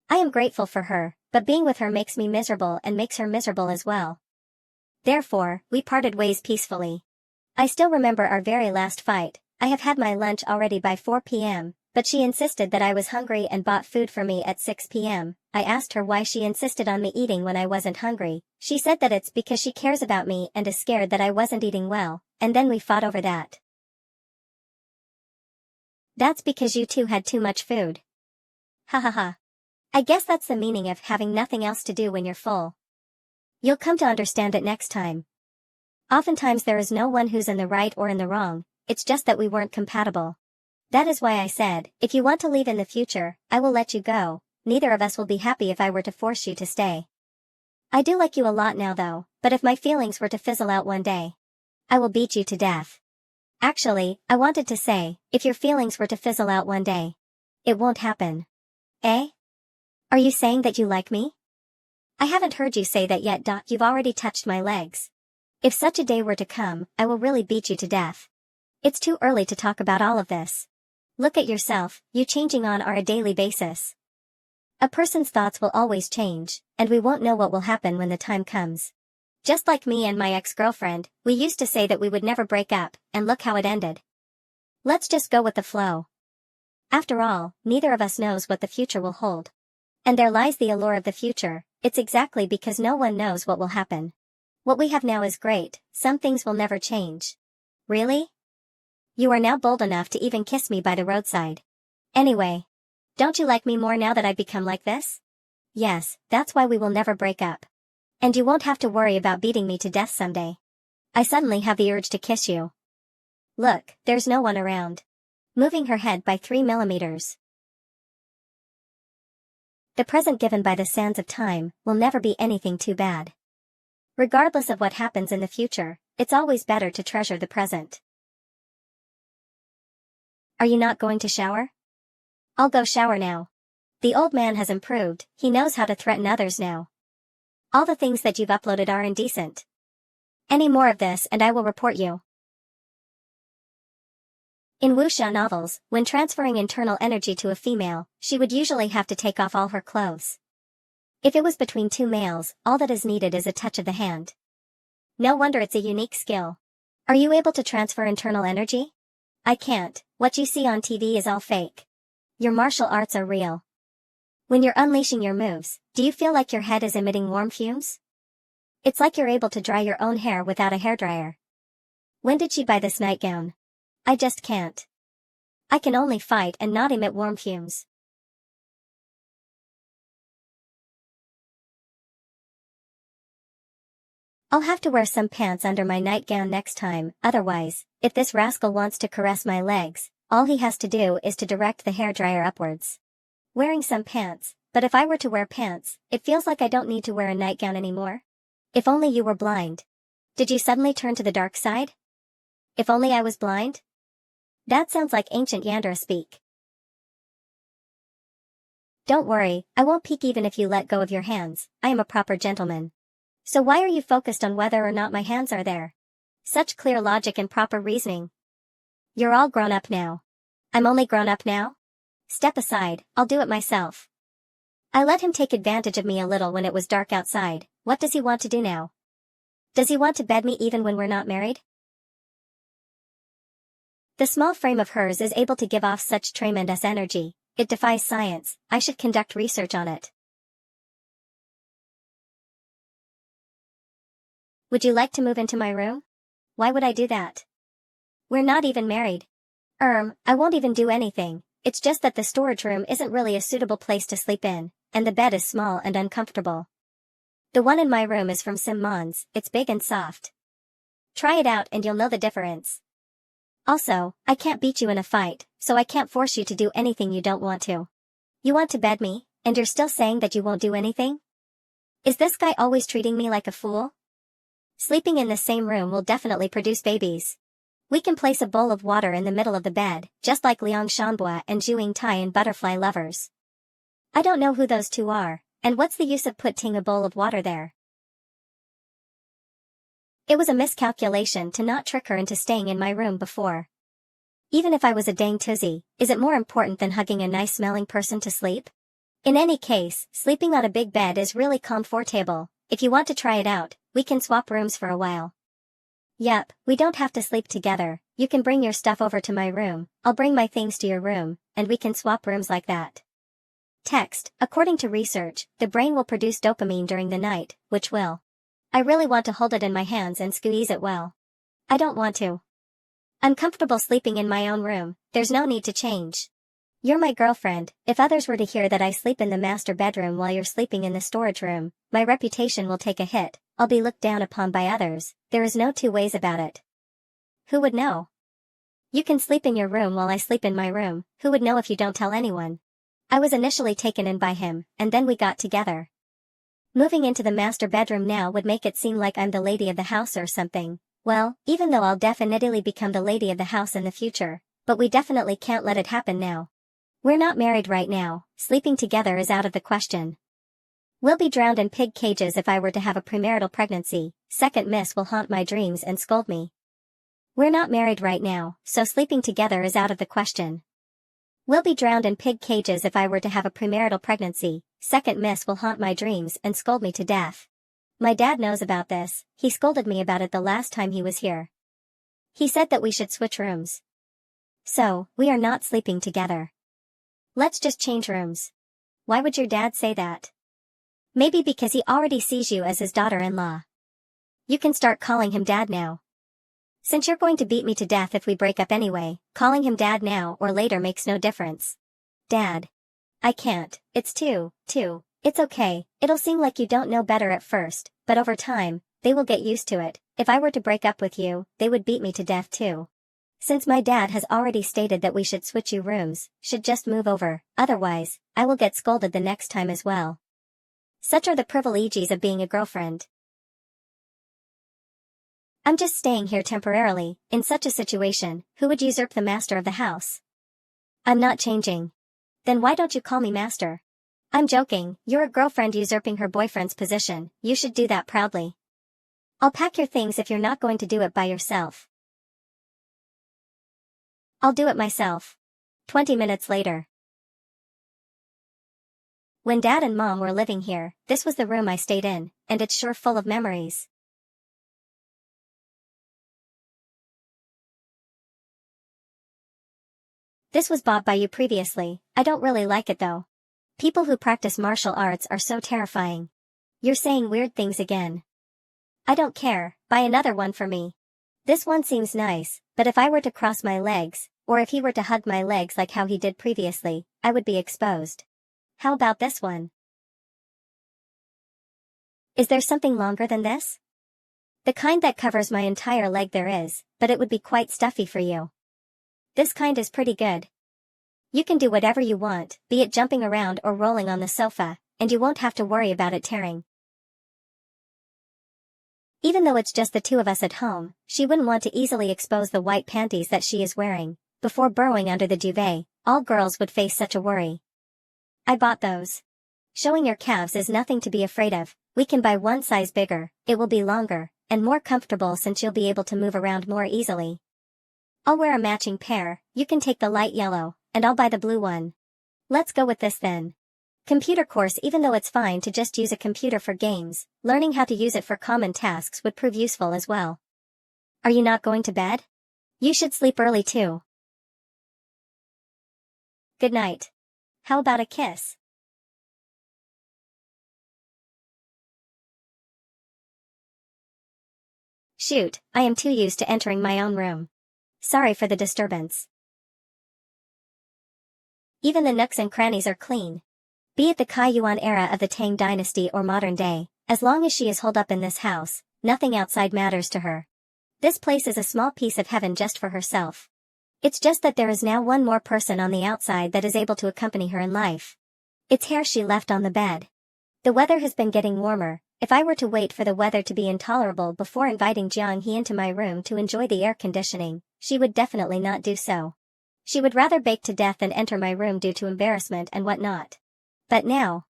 I am grateful for her, but being with her makes me miserable and makes her miserable as well. Therefore, we parted ways peacefully. I still remember our very last fight. I have had my lunch already by 4 p.m., but she insisted that I was hungry and bought food for me at 6 p.m. I asked her why she insisted on me eating when I wasn't hungry. She said that it's because she cares about me and is scared that I wasn't eating well, and then we fought over that. That's because you two had too much food. Ha ha ha. I guess that's the meaning of having nothing else to do when you're full. You'll come to understand it next time. Oftentimes there is no one who's in the right or in the wrong, it's just that we weren't compatible. That is why I said, if you want to leave in the future, I will let you go. Neither of us will be happy if I were to force you to stay. I do like you a lot now though, but if my feelings were to fizzle out one day, I will beat you to death. Actually, I wanted to say, if your feelings were to fizzle out one day, it won't happen. Eh? Are you saying that you like me? I haven't heard you say that yet. You've already touched my legs. If such a day were to come, I will really beat you to death. It's too early to talk about all of this. Look at yourself, you changing on a daily basis. A person's thoughts will always change, and we won't know what will happen when the time comes. Just like me and my ex-girlfriend, we used to say that we would never break up, and look how it ended. Let's just go with the flow. After all, neither of us knows what the future will hold. And there lies the allure of the future. It's exactly because no one knows what will happen. What we have now is great, some things will never change. Really? You are now bold enough to even kiss me by the roadside. Anyway, don't you like me more now that I've become like this? Yes, that's why we will never break up. And you won't have to worry about beating me to death someday. I suddenly have the urge to kiss you. Look, there's no one around. Moving her head by 3 millimeters. The present given by the sands of time will never be anything too bad. Regardless of what happens in the future, it's always better to treasure the present. Are you not going to shower? I'll go shower now. The old man has improved, he knows how to threaten others now. All the things that you've uploaded are indecent. Any more of this and I will report you. In wuxia novels, when transferring internal energy to a female, she would usually have to take off all her clothes. If it was between two males, all that is needed is a touch of the hand. No wonder it's a unique skill. Are you able to transfer internal energy? I can't. What you see on TV is all fake. Your martial arts are real. When you're unleashing your moves, do you feel like your head is emitting warm fumes? It's like you're able to dry your own hair without a hairdryer. When did she buy this nightgown? I just can't. I can only fight and not emit warm fumes. I'll have to wear some pants under my nightgown next time, otherwise, if this rascal wants to caress my legs, all he has to do is to direct the hairdryer upwards. Wearing some pants, but if I were to wear pants, it feels like I don't need to wear a nightgown anymore. If only you were blind. Did you suddenly turn to the dark side? If only I was blind? That sounds like ancient Yandra speak. Don't worry, I won't peek even if you let go of your hands. I am a proper gentleman. So why are you focused on whether or not my hands are there? Such clear logic and proper reasoning. You're all grown up now. I'm only grown up now? Step aside, I'll do it myself. I let him take advantage of me a little when it was dark outside. What does he want to do now? Does he want to bed me even when we're not married? The small frame of hers is able to give off such tremendous energy. It defies science. I should conduct research on it. Would you like to move into my room? Why would I do that? We're not even married. I won't even do anything. It's just that the storage room isn't really a suitable place to sleep in, and the bed is small and uncomfortable. The one in my room is from Simon's. It's big and soft. Try it out and you'll know the difference. Also, I can't beat you in a fight, so I can't force you to do anything you don't want to. You want to bed me, and you're still saying that you won't do anything? Is this guy always treating me like a fool? Sleeping in the same room will definitely produce babies. We can place a bowl of water in the middle of the bed, just like Liang Shanbua and Zhuing Tai in Butterfly Lovers. I don't know who those two are, and what's the use of putting a bowl of water there? It was a miscalculation to not trick her into staying in my room before. Even if I was a dang tuzzy, is it more important than hugging a nice-smelling person to sleep? In any case, sleeping on a big bed is really comfortable. If you want to try it out, we can swap rooms for a while. Yep, we don't have to sleep together. You can bring your stuff over to my room, I'll bring my things to your room, and we can swap rooms like that. Text: according to research, the brain will produce dopamine during the night, which will. I really want to hold it in my hands and squeeze it well. I don't want to. I'm comfortable sleeping in my own room, there's no need to change. You're my girlfriend. If others were to hear that I sleep in the master bedroom while you're sleeping in the storage room, my reputation will take a hit. I'll be looked down upon by others. There is no two ways about it. Who would know? You can sleep in your room while I sleep in my room. Who would know if you don't tell anyone? I was initially taken in by him, and then we got together. Moving into the master bedroom now would make it seem like I'm the lady of the house or something. Well, even though I'll definitely become the lady of the house in the future, but we definitely can't let it happen now. We're not married right now. Sleeping together is out of the question. We'll be drowned in pig cages if I were to have a premarital pregnancy. Second miss will haunt my dreams and scold me. We're not married right now, so sleeping together is out of the question. We'll be drowned in pig cages if I were to have a premarital pregnancy. Second miss will haunt my dreams and scold me to death. My dad knows about this. He scolded me about it the last time he was here. He said that we should switch rooms. So, we are not sleeping together. Let's just change rooms. Why would your dad say that? Maybe because he already sees you as his daughter-in-law. You can start calling him dad now. Since you're going to beat me to death if we break up anyway, calling him dad now or later makes no difference. Dad. I can't, it's too. It's okay, it'll seem like you don't know better at first, but over time, they will get used to it. If I were to break up with you, they would beat me to death too. Since my dad has already stated that we should switch you rooms, should just move over, otherwise, I will get scolded the next time as well. Such are the privileges of being a girlfriend. I'm just staying here temporarily. In such a situation, who would usurp the master of the house? I'm not changing. Then why don't you call me master? I'm joking, you're a girlfriend usurping her boyfriend's position. You should do that proudly. I'll pack your things if you're not going to do it by yourself. I'll do it myself. 20 minutes later. When Dad and Mom were living here, this was the room I stayed in, and it's sure full of memories. This was bought by you previously. I don't really like it though. People who practice martial arts are so terrifying. You're saying weird things again. I don't care, buy another one for me. This one seems nice, but if I were to cross my legs, or if he were to hug my legs like how he did previously, I would be exposed. How about this one? Is there something longer than this? The kind that covers my entire leg there is, but it would be quite stuffy for you. This kind is pretty good. You can do whatever you want, be it jumping around or rolling on the sofa, and you won't have to worry about it tearing. Even though it's just the two of us at home, she wouldn't want to easily expose the white panties that she is wearing. Before burrowing under the duvet, all girls would face such a worry. I bought those. Showing your calves is nothing to be afraid of. We can buy one size bigger, it will be longer, and more comfortable since you'll be able to move around more easily. I'll wear a matching pair, you can take the light yellow, and I'll buy the blue one. Let's go with this then. Computer course. Even though it's fine to just use a computer for games, learning how to use it for common tasks would prove useful as well. Are you not going to bed? You should sleep early too. Good night. How about a kiss? Shoot, I am too used to entering my own room. Sorry for the disturbance. Even the nooks and crannies are clean. Be it the Kaiyuan era of the Tang dynasty or modern day, as long as she is holed up in this house, nothing outside matters to her. This place is a small piece of heaven just for herself. It's just that there is now one more person on the outside that is able to accompany her in life. It's hair she left on the bed. The weather has been getting warmer. If I were to wait for the weather to be intolerable before inviting Jiang He into my room to enjoy the air conditioning, she would definitely not do so. She would rather bake to death than enter my room due to embarrassment and whatnot. But now,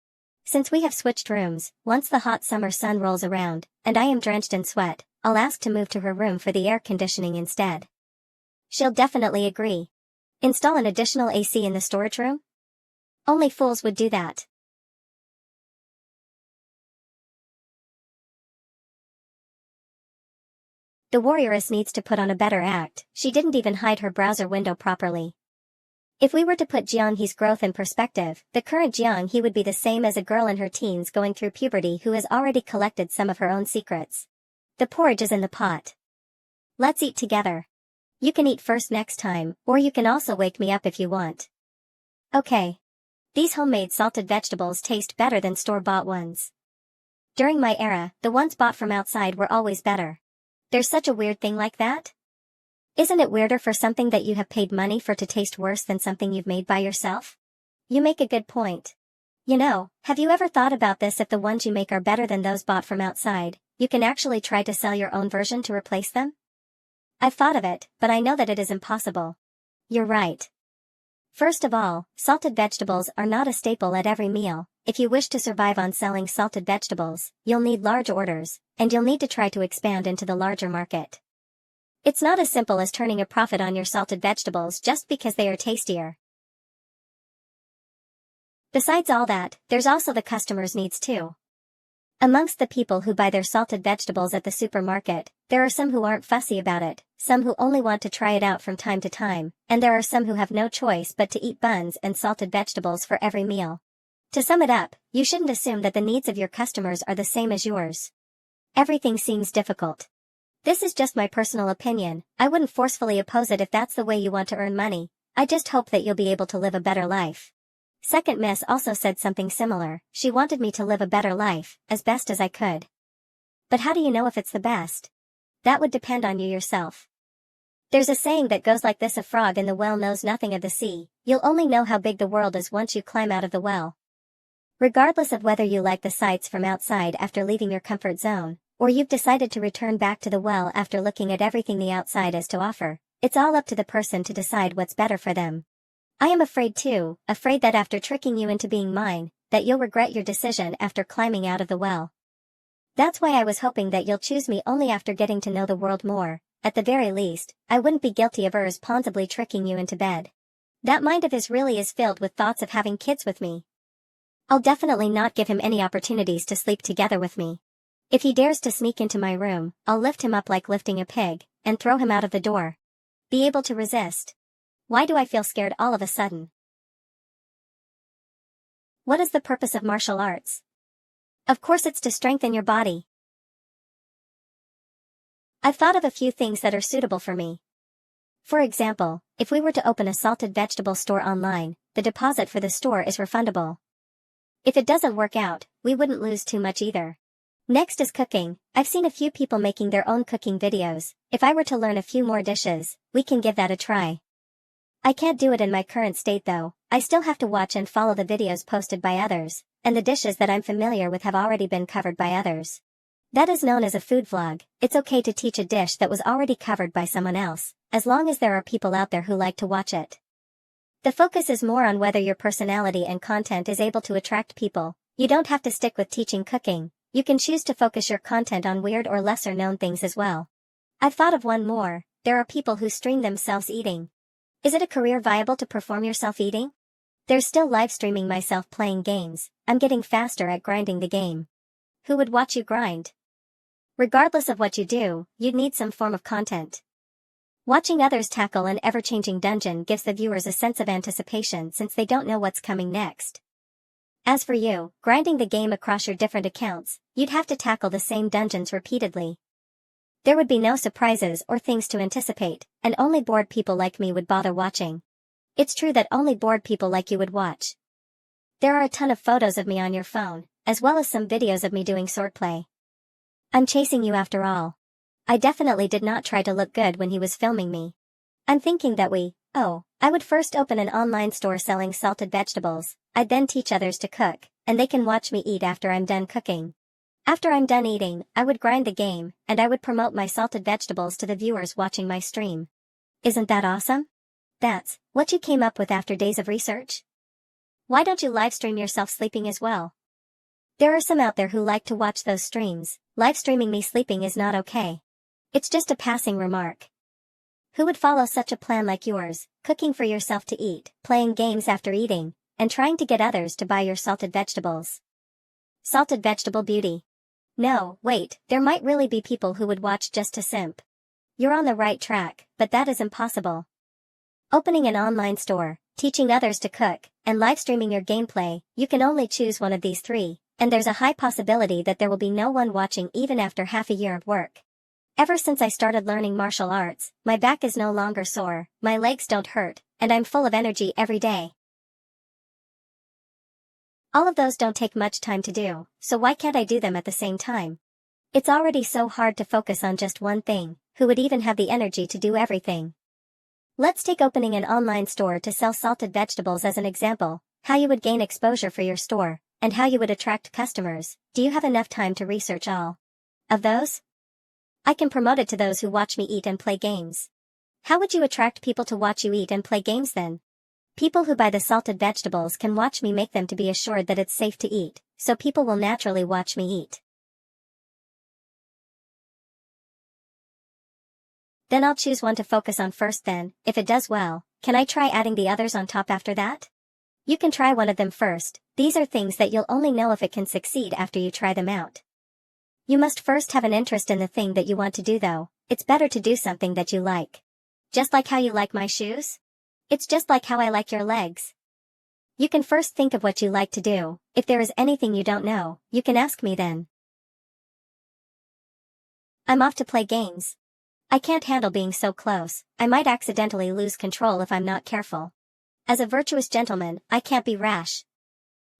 since we have switched rooms, once the hot summer sun rolls around, and I am drenched in sweat, I'll ask to move to her room for the air conditioning instead. She'll definitely agree. Install an additional AC in the storage room? Only fools would do that. The warrioress needs to put on a better act. She didn't even hide her browser window properly. If we were to put Jiang He's growth in perspective, the current Jiang He would be the same as a girl in her teens going through puberty who has already collected some of her own secrets. The porridge is in the pot. Let's eat together. You can eat first next time, or you can also wake me up if you want. Okay. These homemade salted vegetables taste better than store-bought ones. During my era, the ones bought from outside were always better. There's such a weird thing like that? Isn't it weirder for something that you have paid money for to taste worse than something you've made by yourself? You make a good point. You know, have you ever thought about this? If the ones you make are better than those bought from outside, you can actually try to sell your own version to replace them? I've thought of it, but I know that it is impossible. You're right. First of all, salted vegetables are not a staple at every meal. If you wish to survive on selling salted vegetables, you'll need large orders, and you'll need to try to expand into the larger market. It's not as simple as turning a profit on your salted vegetables just because they are tastier. Besides all that, there's also the customer's needs too. Amongst the people who buy their salted vegetables at the supermarket, there are some who aren't fussy about it, some who only want to try it out from time to time, and there are some who have no choice but to eat buns and salted vegetables for every meal. To sum it up, you shouldn't assume that the needs of your customers are the same as yours. Everything seems difficult. This is just my personal opinion. I wouldn't forcefully oppose it if that's the way you want to earn money. I just hope that you'll be able to live a better life. Second Miss also said something similar. She wanted me to live a better life, as best as I could. But how do you know if it's the best? That would depend on you yourself. There's a saying that goes like this: a frog in the well knows nothing of the sea. You'll only know how big the world is once you climb out of the well. Regardless of whether you like the sights from outside after leaving your comfort zone, or you've decided to return back to the well after looking at everything the outside has to offer, it's all up to the person to decide what's better for them. I am afraid too, afraid that after tricking you into being mine, that you'll regret your decision after climbing out of the well. That's why I was hoping that you'll choose me only after getting to know the world more. At the very least, I wouldn't be guilty of irresponsibly tricking you into bed. That mind of his really is filled with thoughts of having kids with me. I'll definitely not give him any opportunities to sleep together with me. If he dares to sneak into my room, I'll lift him up like lifting a pig, and throw him out of the door. Be able to resist. Why do I feel scared all of a sudden? What is the purpose of martial arts? Of course it's to strengthen your body. I've thought of a few things that are suitable for me. For example, if we were to open a salted vegetable store online, the deposit for the store is refundable. If it doesn't work out, we wouldn't lose too much either. Next is cooking. I've seen a few people making their own cooking videos. If I were to learn a few more dishes, we can give that a try. I can't do it in my current state though. I still have to watch and follow the videos posted by others, and the dishes that I'm familiar with have already been covered by others. That is known as a food vlog. It's okay to teach a dish that was already covered by someone else, as long as there are people out there who like to watch it. The focus is more on whether your personality and content is able to attract people. You don't have to stick with teaching cooking. You can choose to focus your content on weird or lesser known things as well. I've thought of one more. There are people who stream themselves eating. Is it a career viable to perform yourself eating? There's still live streaming myself playing games. I'm getting faster at grinding the game. Who would watch you grind? Regardless of what you do, you'd need some form of content. Watching others tackle an ever-changing dungeon gives the viewers a sense of anticipation since they don't know what's coming next. As for you, grinding the game across your different accounts, you'd have to tackle the same dungeons repeatedly. There would be no surprises or things to anticipate, and only bored people like me would bother watching. It's true that only bored people like you would watch. There are a ton of photos of me on your phone, as well as some videos of me doing swordplay. I'm chasing you after all. I definitely did not try to look good when he was filming me. I'm thinking that I would first open an online store selling salted vegetables. I'd then teach others to cook, and they can watch me eat after I'm done cooking. After I'm done eating, I would grind the game, and I would promote my salted vegetables to the viewers watching my stream. Isn't that awesome? That's what you came up with after days of research? Why don't you live stream yourself sleeping as well? There are some out there who like to watch those streams. Live streaming me sleeping is not okay. It's just a passing remark. Who would follow such a plan like yours, cooking for yourself to eat, playing games after eating, and trying to get others to buy your salted vegetables? Salted vegetable beauty. No, wait, there might really be people who would watch just to simp. You're on the right track, but that is impossible. Opening an online store, teaching others to cook, and live streaming your gameplay, you can only choose one of these three, and there's a high possibility that there will be no one watching even after half a year of work. Ever since I started learning martial arts, my back is no longer sore, my legs don't hurt, and I'm full of energy every day. All of those don't take much time to do, so why can't I do them at the same time? It's already so hard to focus on just one thing. Who would even have the energy to do everything? Let's take opening an online store to sell salted vegetables as an example, how you would gain exposure for your store, and how you would attract customers. Do you have enough time to research all of those? I can promote it to those who watch me eat and play games. How would you attract people to watch you eat and play games then? People who buy the salted vegetables can watch me make them to be assured that it's safe to eat, so people will naturally watch me eat. Then I'll choose one to focus on first then, if it does well, can I try adding the others on top after that? You can try one of them first. These are things that you'll only know if it can succeed after you try them out. You must first have an interest in the thing that you want to do though. It's better to do something that you like. Just like how you like my shoes? It's just like how I like your legs. You can first think of what you like to do. If there is anything you don't know, you can ask me then. I'm off to play games. I can't handle being so close. I might accidentally lose control if I'm not careful. As a virtuous gentleman, I can't be rash.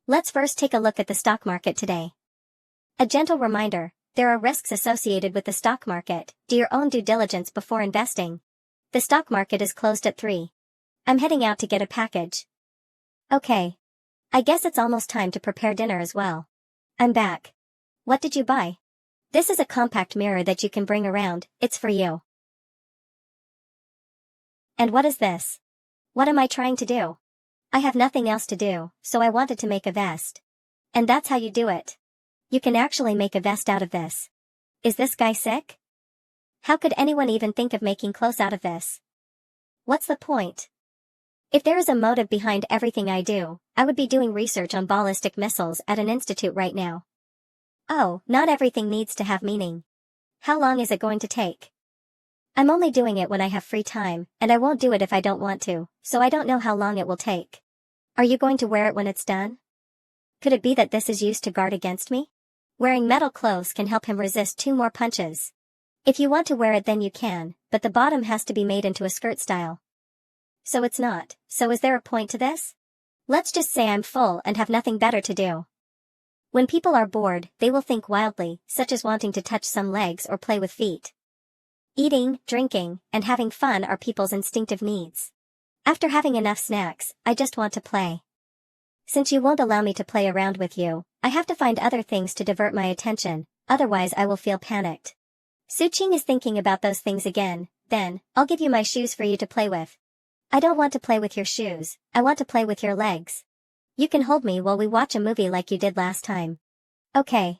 Let's first take a look at the stock market today. A gentle reminder. There are risks associated with the stock market. Do your own due diligence before investing. The stock market is closed at 3. I'm heading out to get a package. Okay. I guess it's almost time to prepare dinner as well. I'm back. What did you buy? This is a compact mirror that you can bring around. It's for you. And what is this? What am I trying to do? I have nothing else to do, so I wanted to make a vest. And that's how you do it. You can actually make a vest out of this. Is this guy sick? How could anyone even think of making clothes out of this? What's the point? If there is a motive behind everything I do, I would be doing research on ballistic missiles at an institute right now. Oh, not everything needs to have meaning. How long is it going to take? I'm only doing it when I have free time, and I won't do it if I don't want to, so I don't know how long it will take. Are you going to wear it when it's done? Could it be that this is used to guard against me? Wearing metal clothes can help him resist 2 more punches. If you want to wear it then you can, but the bottom has to be made into a skirt style. So it's not. So is there a point to this? Let's just say I'm full and have nothing better to do. When people are bored, they will think wildly, such as wanting to touch some legs or play with feet. Eating, drinking, and having fun are people's instinctive needs. After having enough snacks, I just want to play. Since you won't allow me to play around with you, I have to find other things to divert my attention, otherwise I will feel panicked. Suqing is thinking about those things again. Then, I'll give you my shoes for you to play with. I don't want to play with your shoes, I want to play with your legs. You can hold me while we watch a movie like you did last time. Okay.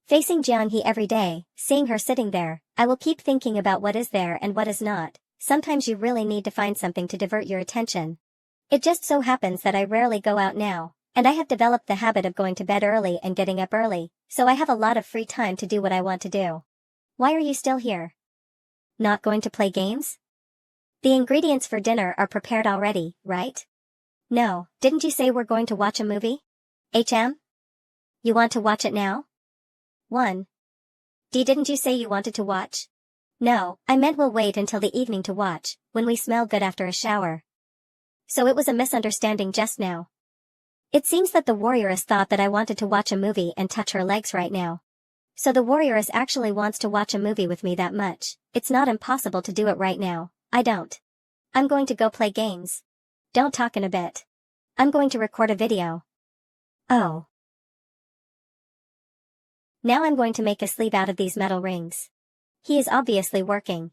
Facing Jianghe every day, seeing her sitting there, I will keep thinking about what is there and what is not. Sometimes you really need to find something to divert your attention. It just so happens that I rarely go out now, and I have developed the habit of going to bed early and getting up early, so I have a lot of free time to do what I want to do. Why are you still here? Not going to play games? The ingredients for dinner are prepared already, right? No, didn't you say we're going to watch a movie? You want to watch it now? 1. Didn't you say you wanted to watch? No, I meant we'll wait until the evening to watch, when we smell good after a shower. So it was a misunderstanding just now. It seems that the warrioress thought that I wanted to watch a movie and touch her legs right now. So the warrioress actually wants to watch a movie with me that much. It's not impossible to do it right now. I don't. I'm going to go play games. Don't talk in a bit. I'm going to record a video. Oh. Now I'm going to make a sleeve out of these metal rings. He is obviously working.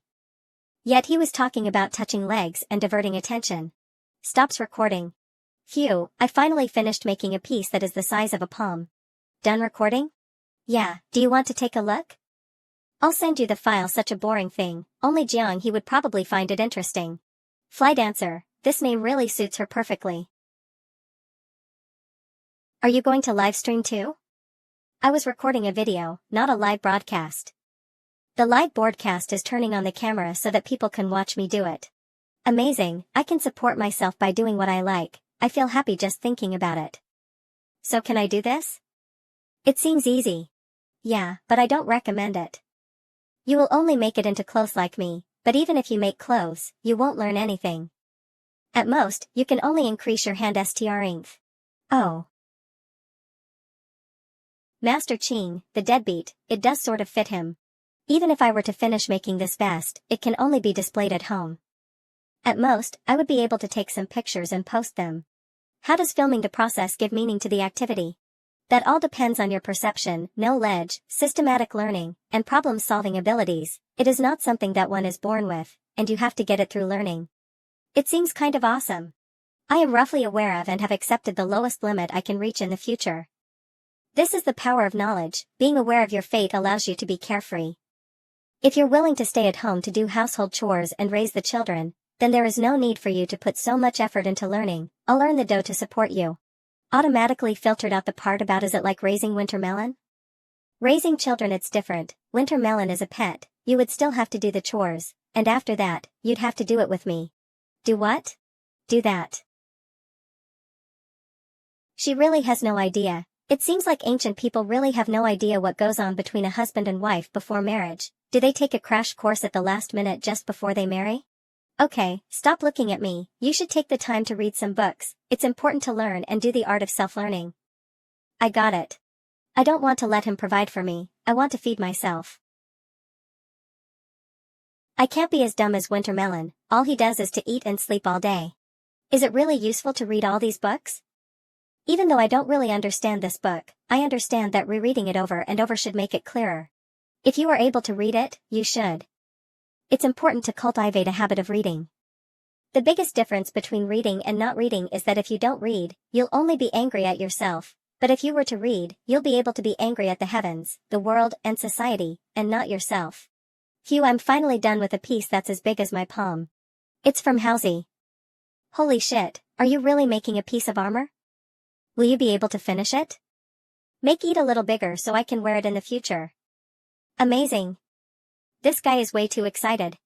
Yet he was talking about touching legs and diverting attention. Stops recording. Phew, I finally finished making a piece that is the size of a palm. Done recording? Yeah, do you want to take a look? I'll send you the file. Such a boring thing, only Jiang he would probably find it interesting. Fly Dancer, this name really suits her perfectly. Are you going to live stream too? I was recording a video, not a live broadcast. The live broadcast is turning on the camera so that people can watch me do it. Amazing, I can support myself by doing what I like. I feel happy just thinking about it. So can I do this? It seems easy. Yeah, but I don't recommend it. You will only make it into clothes like me, but even if you make clothes, you won't learn anything. At most, you can only increase your hand strength. Oh. Master Qing, the deadbeat, it does sort of fit him. Even if I were to finish making this vest, it can only be displayed at home. At most, I would be able to take some pictures and post them. How does filming the process give meaning to the activity? That all depends on your perception, knowledge, systematic learning, and problem-solving abilities. It is not something that one is born with, and you have to get it through learning. It seems kind of awesome. I am roughly aware of and have accepted the lowest limit I can reach in the future. This is the power of knowledge. Being aware of your fate allows you to be carefree. If you're willing to stay at home to do household chores and raise the children, then there is no need for you to put so much effort into learning. I'll earn the dough to support you. Automatically filtered out the part about is it like raising winter melon? Raising children, it's different. Winter melon is a pet, you would still have to do the chores, and after that, you'd have to do it with me. Do what? Do that. She really has no idea. It seems like ancient people really have no idea what goes on between a husband and wife before marriage. Do they take a crash course at the last minute just before they marry? Okay, stop looking at me. You should take the time to read some books. It's important to learn and do the art of self-learning. I got it. I don't want to let him provide for me. I want to feed myself. I can't be as dumb as Winter Melon. All he does is to eat and sleep all day. Is it really useful to read all these books? Even though I don't really understand this book, I understand that rereading it over and over should make it clearer. If you are able to read it, you should. It's important to cultivate a habit of reading. The biggest difference between reading and not reading is that if you don't read, you'll only be angry at yourself, but if you were to read, you'll be able to be angry at the heavens, the world, and society, and not yourself. Phew, I'm finally done with a piece that's as big as my palm. It's from Halsey. Holy shit, are you really making a piece of armor? Will you be able to finish it? Make it a little bigger so I can wear it in the future. Amazing. This guy is way too excited.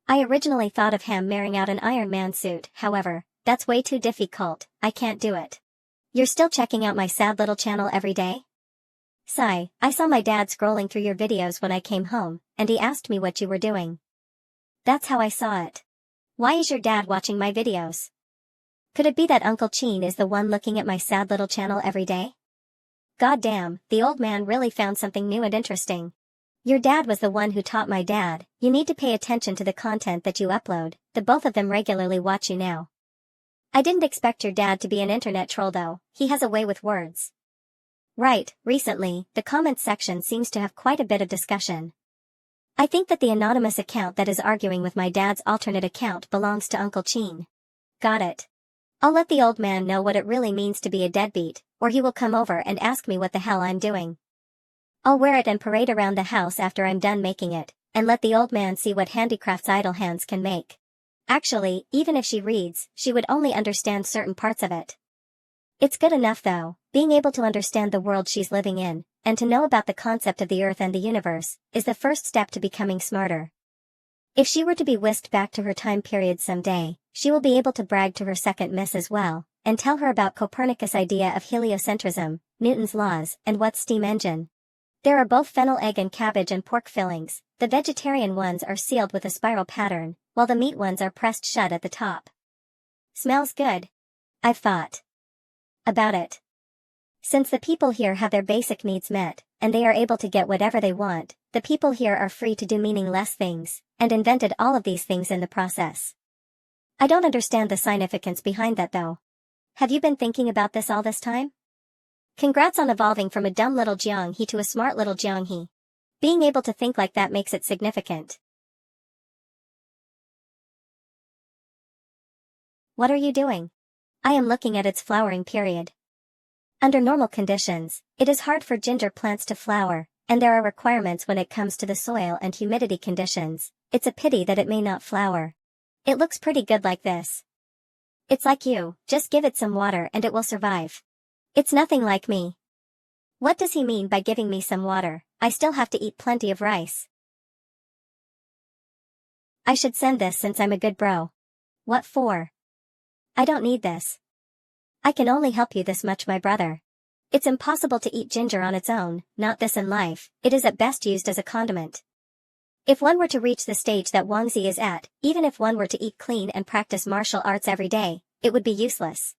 I originally thought of him marrying out an Iron Man suit, however, that's way too difficult, I can't do it. You're still checking out my sad little channel every day? Sigh, I saw my dad scrolling through your videos when I came home, and he asked me what you were doing. That's how I saw it. Why is your dad watching my videos? Could it be that Uncle Chin is the one looking at my sad little channel every day? God damn, the old man really found something new and interesting. Your dad was the one who taught my dad. You need to pay attention to the content that you upload. The both of them regularly watch you now. I didn't expect your dad to be an internet troll though. He has a way with words. Right, recently, the comments section seems to have quite a bit of discussion. I think that the anonymous account that is arguing with my dad's alternate account belongs to Uncle Chin. Got it. I'll let the old man know what it really means to be a deadbeat, or he will come over and ask me what the hell I'm doing. I'll wear it and parade around the house after I'm done making it, and let the old man see what handicrafts idle hands can make. Actually, even if she reads, she would only understand certain parts of it. It's good enough though, being able to understand the world she's living in, and to know about the concept of the Earth and the universe, is the first step to becoming smarter. If she were to be whisked back to her time period someday, she will be able to brag to her second miss as well, and tell her about Copernicus' idea of heliocentrism, Newton's laws, and what's steam engine. There are both fennel egg and cabbage and pork fillings. The vegetarian ones are sealed with a spiral pattern, while the meat ones are pressed shut at the top. Smells good. I've thought about it. Since the people here have their basic needs met, and they are able to get whatever they want, the people here are free to do meaningless things, and invented all of these things in the process. I don't understand the significance behind that though. Have you been thinking about this all this time? Congrats on evolving from a dumb little Jeonghae to a smart little Jeonghae. Being able to think like that makes it significant. What are you doing? I am looking at its flowering period. Under normal conditions, it is hard for ginger plants to flower, and there are requirements when it comes to the soil and humidity conditions. It's a pity that it may not flower. It looks pretty good like this. It's like you, just give it some water and it will survive. It's nothing like me. What does he mean by giving me some water? I still have to eat plenty of rice. I should send this since I'm a good bro. What for? I don't need this. I can only help you this much, my brother. It's impossible to eat ginger on its own, not this in life. It is at best used as a condiment. If one were to reach the stage that Wangzi is at, even if one were to eat clean and practice martial arts every day, it would be useless.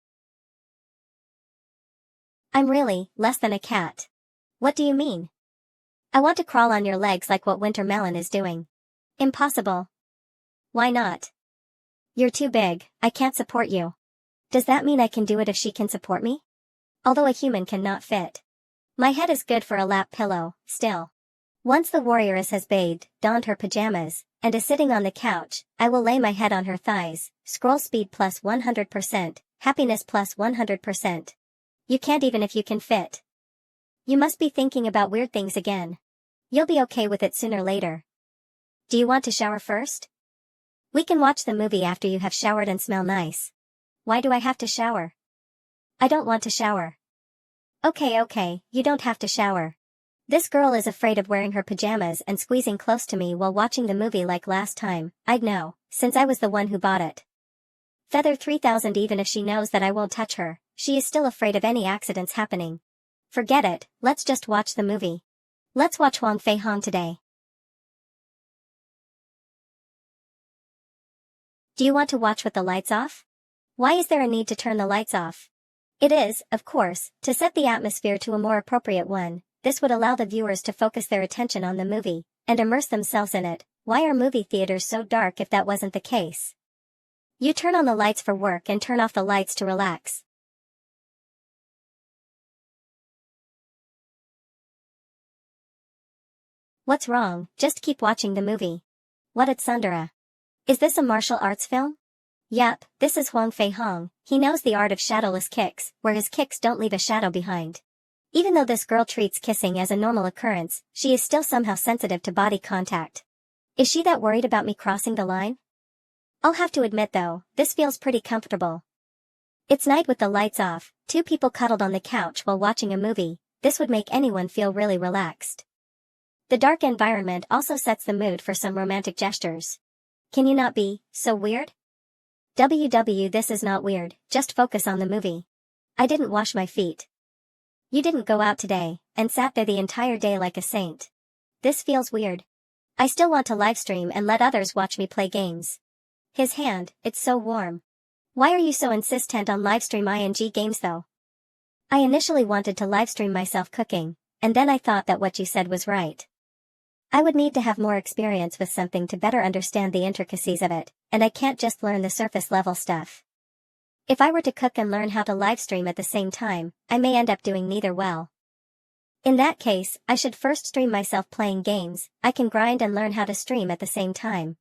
I'm really less than a cat. What do you mean? I want to crawl on your legs like what Winter Melon is doing. Impossible. Why not? You're too big, I can't support you. Does that mean I can do it if she can support me? Although a human cannot fit. My head is good for a lap pillow, still. Once the warrioress has bathed, donned her pajamas, and is sitting on the couch, I will lay my head on her thighs. Scroll speed plus 100%, happiness plus 100%. You can't even if you can fit. You must be thinking about weird things again. You'll be okay with it sooner or later. Do you want to shower first? We can watch the movie after you have showered and smell nice. Why do I have to shower? I don't want to shower. Okay, you don't have to shower. This girl is afraid of wearing her pajamas and squeezing close to me while watching the movie like last time. I'd know, since I was the one who bought it. Feather 3000. Even if she knows that I won't touch her, she is still afraid of any accidents happening. Forget it, let's just watch the movie. Let's watch Huang Fei Hong today. Do you want to watch with the lights off? Why is there a need to turn the lights off? It is, of course, to set the atmosphere to a more appropriate one. This would allow the viewers to focus their attention on the movie, and immerse themselves in it. Why are movie theaters so dark if that wasn't the case? You turn on the lights for work and turn off the lights to relax. What's wrong? Just keep watching the movie. What at Sundara? Is this a martial arts film? Yup, this is Huang Fei Hong. He knows the art of shadowless kicks, where his kicks don't leave a shadow behind. Even though this girl treats kissing as a normal occurrence, she is still somehow sensitive to body contact. Is she that worried about me crossing the line? I'll have to admit though, this feels pretty comfortable. It's night with the lights off, two people cuddled on the couch while watching a movie. This would make anyone feel really relaxed. The dark environment also sets the mood for some romantic gestures. Can you not be so weird? This is not weird, just focus on the movie. I didn't wash my feet. You didn't go out today, and sat there the entire day like a saint. This feels weird. I still want to livestream and let others watch me play games. His hand, it's so warm. Why are you so insistent on livestream ing games though? I initially wanted to livestream myself cooking, and then I thought that what you said was right. I would need to have more experience with something to better understand the intricacies of it, and I can't just learn the surface level stuff. If I were to cook and learn how to livestream at the same time, I may end up doing neither well. In that case, I should first stream myself playing games. I can grind and learn how to stream at the same time.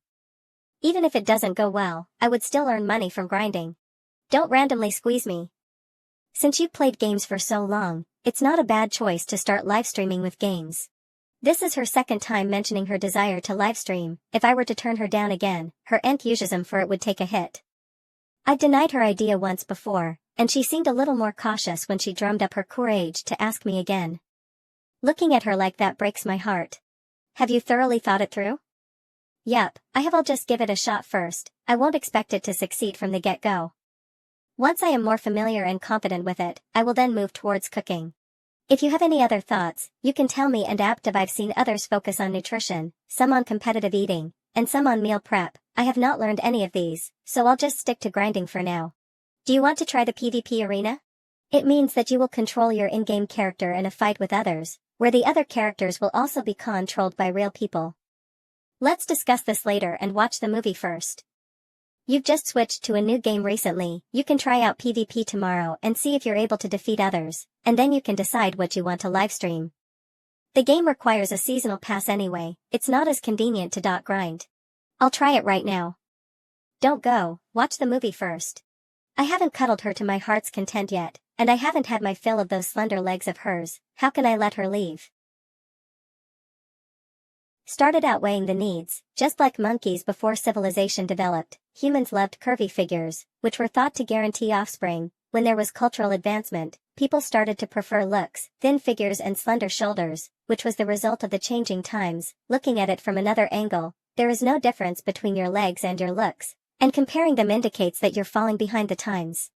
Even if it doesn't go well, I would still earn money from grinding. Don't randomly squeeze me. Since you've played games for so long, it's not a bad choice to start livestreaming with games. This is her second time mentioning her desire to livestream. If I were to turn her down again, her enthusiasm for it would take a hit. I've denied her idea once before, and she seemed a little more cautious when she drummed up her courage to ask me again. Looking at her like that breaks my heart. Have you thoroughly thought it through? Yup, I'll just give it a shot first. I won't expect it to succeed from the get-go. Once I am more familiar and confident with it, I will then move towards cooking. If you have any other thoughts, you can tell me. And I've seen others focus on nutrition, some on competitive eating, and some on meal prep. I have not learned any of these, so I'll just stick to grinding for now. Do you want to try the PvP arena? It means that you will control your in-game character in a fight with others, where the other characters will also be controlled by real people. Let's discuss this later and watch the movie first. You've just switched to a new game recently. You can try out PvP tomorrow and see if you're able to defeat others, and then you can decide what you want to livestream. The game requires a seasonal pass anyway. It's not as convenient to grind. I'll try it right now. Don't go, watch the movie first. I haven't cuddled her to my heart's content yet, and I haven't had my fill of those slender legs of hers. How can I let her leave? Started outweighing the needs. Just like monkeys before civilization developed, humans loved curvy figures, which were thought to guarantee offspring. When there was cultural advancement, people started to prefer looks, thin figures and slender shoulders, which was the result of the changing times. Looking at it from another angle, there is no difference between your legs and your looks, and comparing them indicates that you're falling behind the times.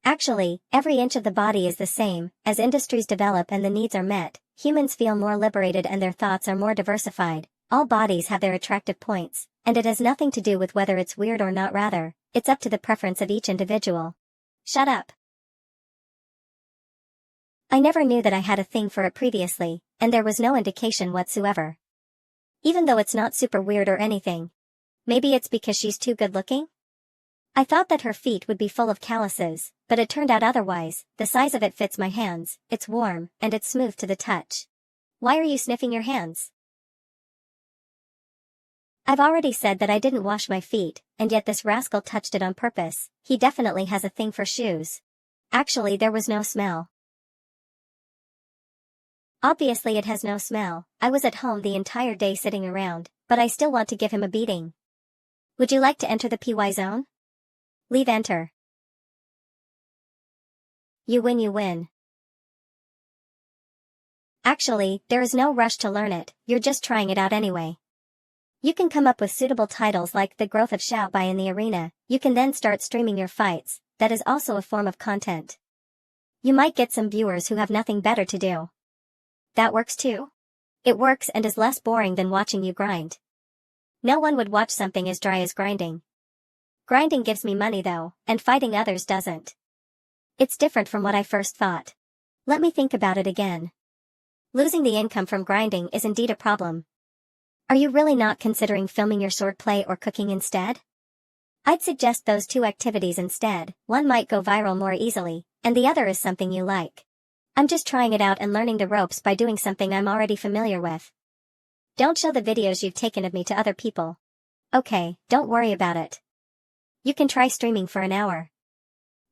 Actually, every inch of the body is the same. As industries develop and the needs are met, humans feel more liberated and their thoughts are more diversified. All bodies have their attractive points, and it has nothing to do with whether it's weird or not. Rather, it's up to the preference of each individual. Shut up. I never knew that I had a thing for it previously, and there was no indication whatsoever. Even though it's not super weird or anything. Maybe it's because she's too good looking? I thought that her feet would be full of calluses, but it turned out otherwise. The size of it fits my hands, it's warm, and it's smooth to the touch. Why are you sniffing your hands? I've already said that I didn't wash my feet, and yet this rascal touched it on purpose. He definitely has a thing for shoes. Actually, there was no smell. Obviously it has no smell. I was at home the entire day sitting around, but I still want to give him a beating. Would you like to enter the PY zone? Leave enter. You win, you win. Actually, there is no rush to learn it, you're just trying it out anyway. You can come up with suitable titles like The Growth of Xiaobai in the arena. You can then start streaming your fights. That is also a form of content. You might get some viewers who have nothing better to do. That works too. It works and is less boring than watching you grind. No one would watch something as dry as grinding. Grinding gives me money though, and fighting others doesn't. It's different from what I first thought. Let me think about it again. Losing the income from grinding is indeed a problem. Are you really not considering filming your swordplay or cooking instead? I'd suggest those two activities instead. One might go viral more easily, and the other is something you like. I'm just trying it out and learning the ropes by doing something I'm already familiar with. Don't show the videos you've taken of me to other people. Okay, don't worry about it. You can try streaming for an hour.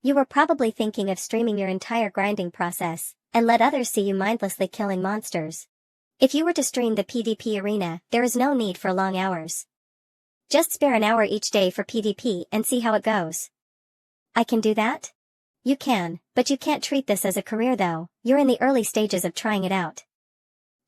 You were probably thinking of streaming your entire grinding process, and let others see you mindlessly killing monsters. If you were to stream the PvP arena, there is no need for long hours. Just spare an hour each day for PvP and see how it goes. I can do that? You can, but you can't treat this as a career though. You're in the early stages of trying it out.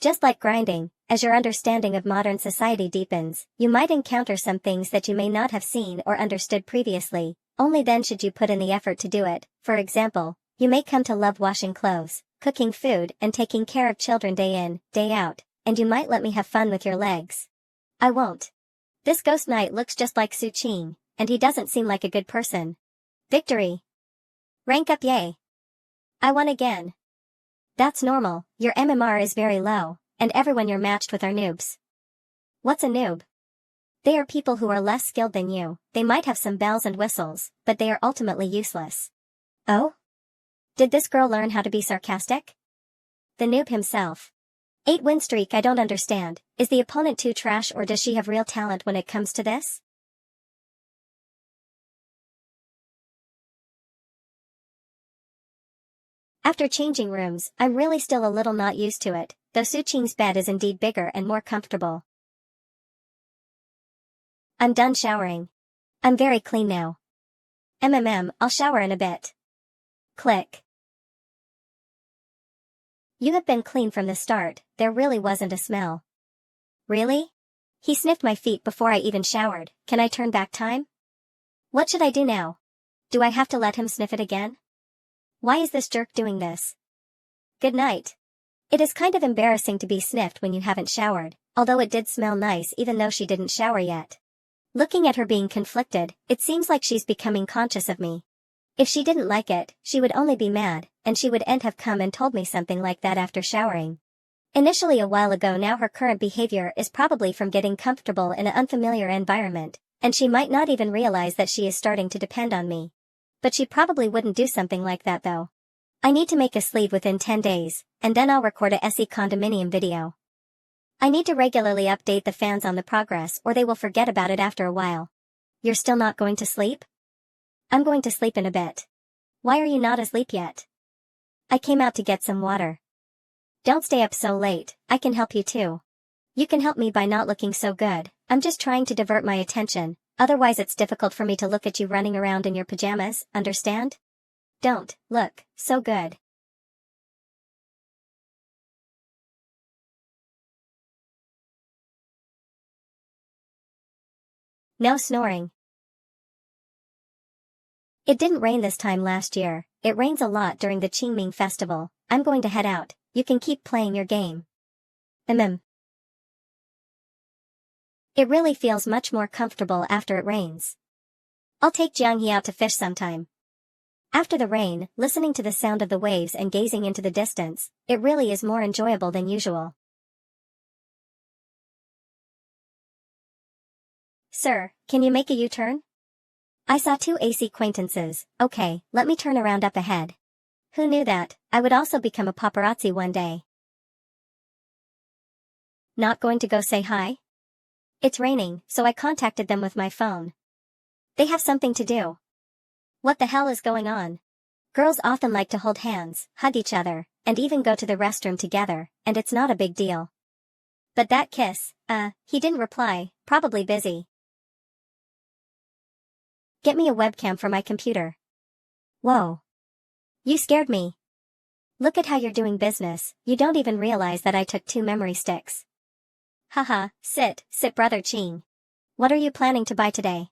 Just like grinding, as your understanding of modern society deepens, you might encounter some things that you may not have seen or understood previously. Only then should you put in the effort to do it. For example, you may come to love washing clothes, cooking food and taking care of children day in, day out, and you might let me have fun with your legs. I won't. This ghost knight looks just like Su Qing, and he doesn't seem like a good person. Victory. Rank up, yay. I won again. That's normal, your MMR is very low, and everyone you're matched with are noobs. What's a noob? They are people who are less skilled than you. They might have some bells and whistles, but they are ultimately useless. Oh? Did this girl learn how to be sarcastic? The noob himself. 8-win streak. I don't understand. Is the opponent too trash or does she have real talent when it comes to this? After changing rooms, I'm really still a little not used to it, though Suqing's bed is indeed bigger and more comfortable. I'm done showering. I'm very clean now. I'll shower in a bit. Click. You have been clean from the start, there really wasn't a smell. Really? He sniffed my feet before I even showered. Can I turn back time? What should I do now? Do I have to let him sniff it again? Why is this jerk doing this? Good night. It is kind of embarrassing to be sniffed when you haven't showered, although it did smell nice even though she didn't shower yet. Looking at her being conflicted, it seems like she's becoming conscious of me. If she didn't like it, she would only be mad, and she would have come and told me something like that after showering. Initially a while ago, now her current behavior is probably from getting comfortable in an unfamiliar environment, and she might not even realize that she is starting to depend on me. But she probably wouldn't do something like that though. I need to make a sleeve within 10 days, and then I'll record a SE condominium video. I need to regularly update the fans on the progress or they will forget about it after a while. You're still not going to sleep? I'm going to sleep in a bit. Why are you not asleep yet? I came out to get some water. Don't stay up so late, I can help you too. You can help me by not looking so good, I'm just trying to divert my attention, otherwise it's difficult for me to look at you running around in your pajamas, understand? Don't look so good. No snoring. It didn't rain this time last year, it rains a lot during the Qingming festival. I'm going to head out, you can keep playing your game. It really feels much more comfortable after it rains. I'll take Jianghe out to fish sometime. After the rain, listening to the sound of the waves and gazing into the distance, it really is more enjoyable than usual. Sir, can you make a U-turn? I saw two AC acquaintances. Okay, let me turn around up ahead. Who knew that I would also become a paparazzi one day? Not going to go say hi? It's raining, so I contacted them with my phone. They have something to do. What the hell is going on? Girls often like to hold hands, hug each other, and even go to the restroom together, and it's not a big deal. But that kiss, he didn't reply, probably busy. Get me a webcam for my computer. Whoa. You scared me. Look at how you're doing business, you don't even realize that I took 2 memory sticks. Haha, sit brother Qing. What are you planning to buy today?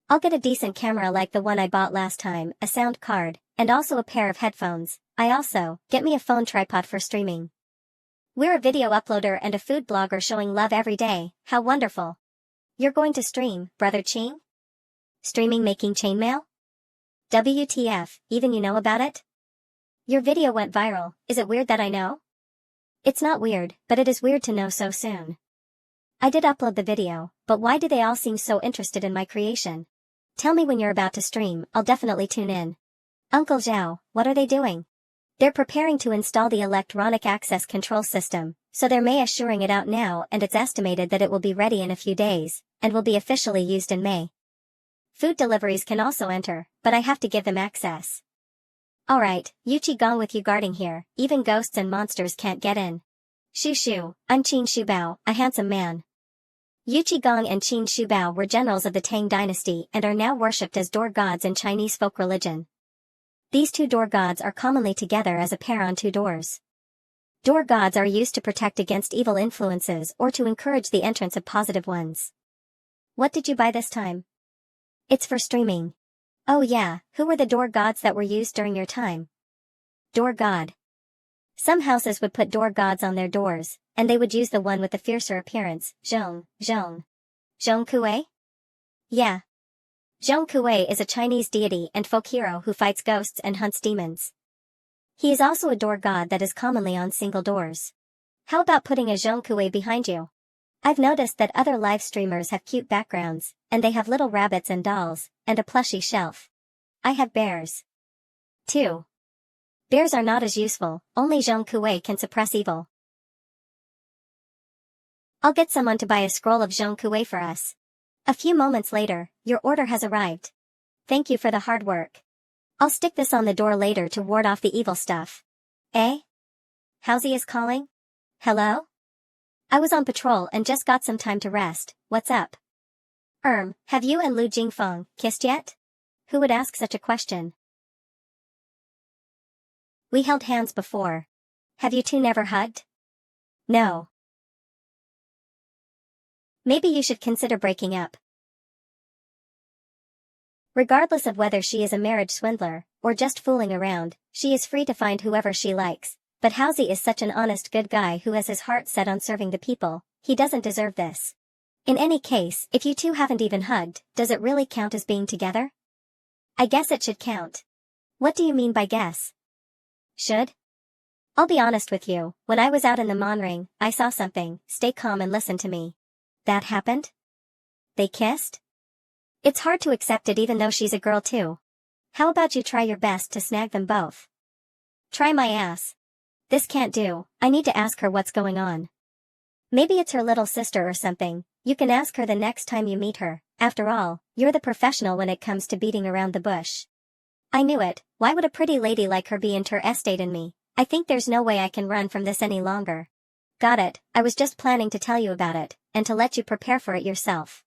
I'll get a decent camera like the one I bought last time, a sound card, and also a pair of headphones. Get me a phone tripod for streaming. We're a video uploader and a food blogger showing love every day, how wonderful. You're going to stream, brother Qing? Streaming making chainmail? WTF, even you know about it? Your video went viral, is it weird that I know? It's not weird, but it is weird to know so soon. I did upload the video, but why do they all seem so interested in my creation? Tell me when you're about to stream, I'll definitely tune in. Uncle Zhao, what are they doing? They're preparing to install the electronic access control system, so they're May assuring it out now and it's estimated that it will be ready in a few days, and will be officially used in May. Food deliveries can also enter, but I have to give them access. Alright, Yuchi Gong with you guarding here, even ghosts and monsters can't get in. Shu Shu, I'm Qin Shubao, a handsome man. Yuchi Gong and Qin Shubao were generals of the Tang dynasty and are now worshipped as door gods in Chinese folk religion. These 2 door gods are commonly together as a pair on 2 doors. Door gods are used to protect against evil influences or to encourage the entrance of positive ones. What did you buy this time? It's for streaming. Oh yeah, who were the door gods that were used during your time? Door god. Some houses would put door gods on their doors, and they would use the one with the fiercer appearance, Zhong. Zhong Kuei? Yeah. Zhong Kuei is a Chinese deity and folk hero who fights ghosts and hunts demons. He is also a door god that is commonly on single doors. How about putting a Zhong Kuei behind you? I've noticed that other live streamers have cute backgrounds, and they have little rabbits and dolls, and a plushy shelf. I have bears. Too. Bears are not as useful, only Zhong Kuei can suppress evil. I'll get someone to buy a scroll of Zhong Kuei for us. A few moments later, your order has arrived. Thank you for the hard work. I'll stick this on the door later to ward off the evil stuff. Eh? Howsy is calling? Hello? I was on patrol and just got some time to rest. What's up? Have you and Lu Jingfeng kissed yet? Who would ask such a question? We held hands before. Have you two never hugged? No. Maybe you should consider breaking up. Regardless of whether she is a marriage swindler, or just fooling around, she is free to find whoever she likes, but Howsy is such an honest good guy who has his heart set on serving the people, he doesn't deserve this. In any case, if you two haven't even hugged, does it really count as being together? I guess it should count. What do you mean by guess? Should? I'll be honest with you, when I was out in the Monring, I saw something. Stay calm and listen to me. That happened? They kissed? It's hard to accept it even though she's a girl too. How about you try your best to snag them both? Try my ass. This can't do, I need to ask her what's going on. Maybe it's her little sister or something, you can ask her the next time you meet her. After all, you're the professional when it comes to beating around the bush. I knew it, why would a pretty lady like her be interested in me? I think there's no way I can run from this any longer. Got it, I was just planning to tell you about it, and to let you prepare for it yourself.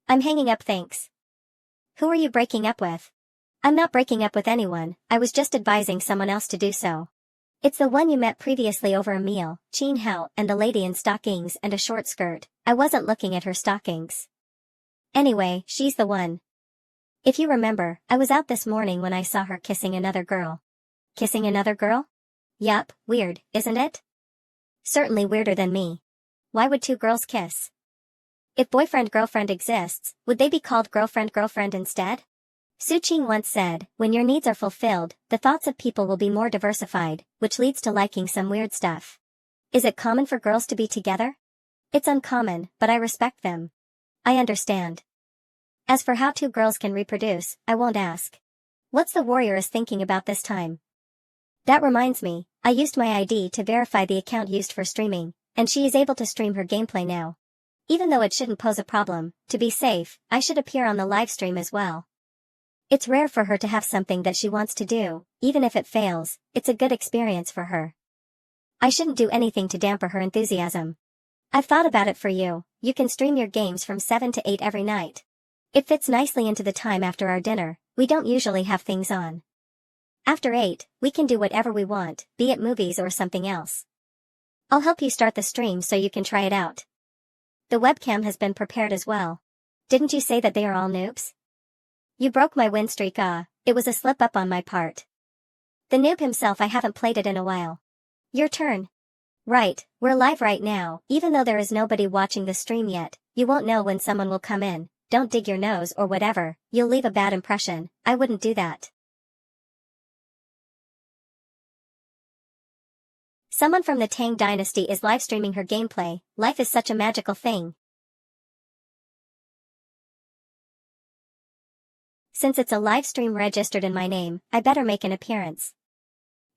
I'm hanging up, thanks. Who are you breaking up with? I'm not breaking up with anyone, I was just advising someone else to do so. It's the one you met previously over a meal, Chin Hao, and the lady in stockings and a short skirt. I wasn't looking at her stockings. Anyway, she's the one. If you remember, I was out this morning when I saw her kissing another girl. Kissing another girl? Yup, weird, isn't it? Certainly weirder than me. Why would two girls kiss? If boyfriend-girlfriend exists, would they be called girlfriend-girlfriend instead? Su Qing once said, when your needs are fulfilled, the thoughts of people will be more diversified, which leads to liking some weird stuff. Is it common for girls to be together? It's uncommon, but I respect them. I understand. As for how two girls can reproduce, I won't ask. What's the warrioress thinking about this time? That reminds me, I used my ID to verify the account used for streaming, and she is able to stream her gameplay now. Even though it shouldn't pose a problem, to be safe, I should appear on the live stream as well. It's rare for her to have something that she wants to do, even if it fails, it's a good experience for her. I shouldn't do anything to dampen her enthusiasm. I've thought about it for you, you can stream your games from 7 to 8 every night. It fits nicely into the time after our dinner, we don't usually have things on. After 8, we can do whatever we want, be it movies or something else. I'll help you start the stream so you can try it out. The webcam has been prepared as well. Didn't you say that they are all noobs? You broke my win streak. It was a slip up on my part. The noob himself, I haven't played it in a while. Your turn. Right, we're live right now, even though there is nobody watching the stream yet, you won't know when someone will come in, don't dig your nose or whatever, you'll leave a bad impression, I wouldn't do that. Someone from the Tang dynasty is live streaming her gameplay, life is such a magical thing. Since it's a live stream registered in my name, I better make an appearance.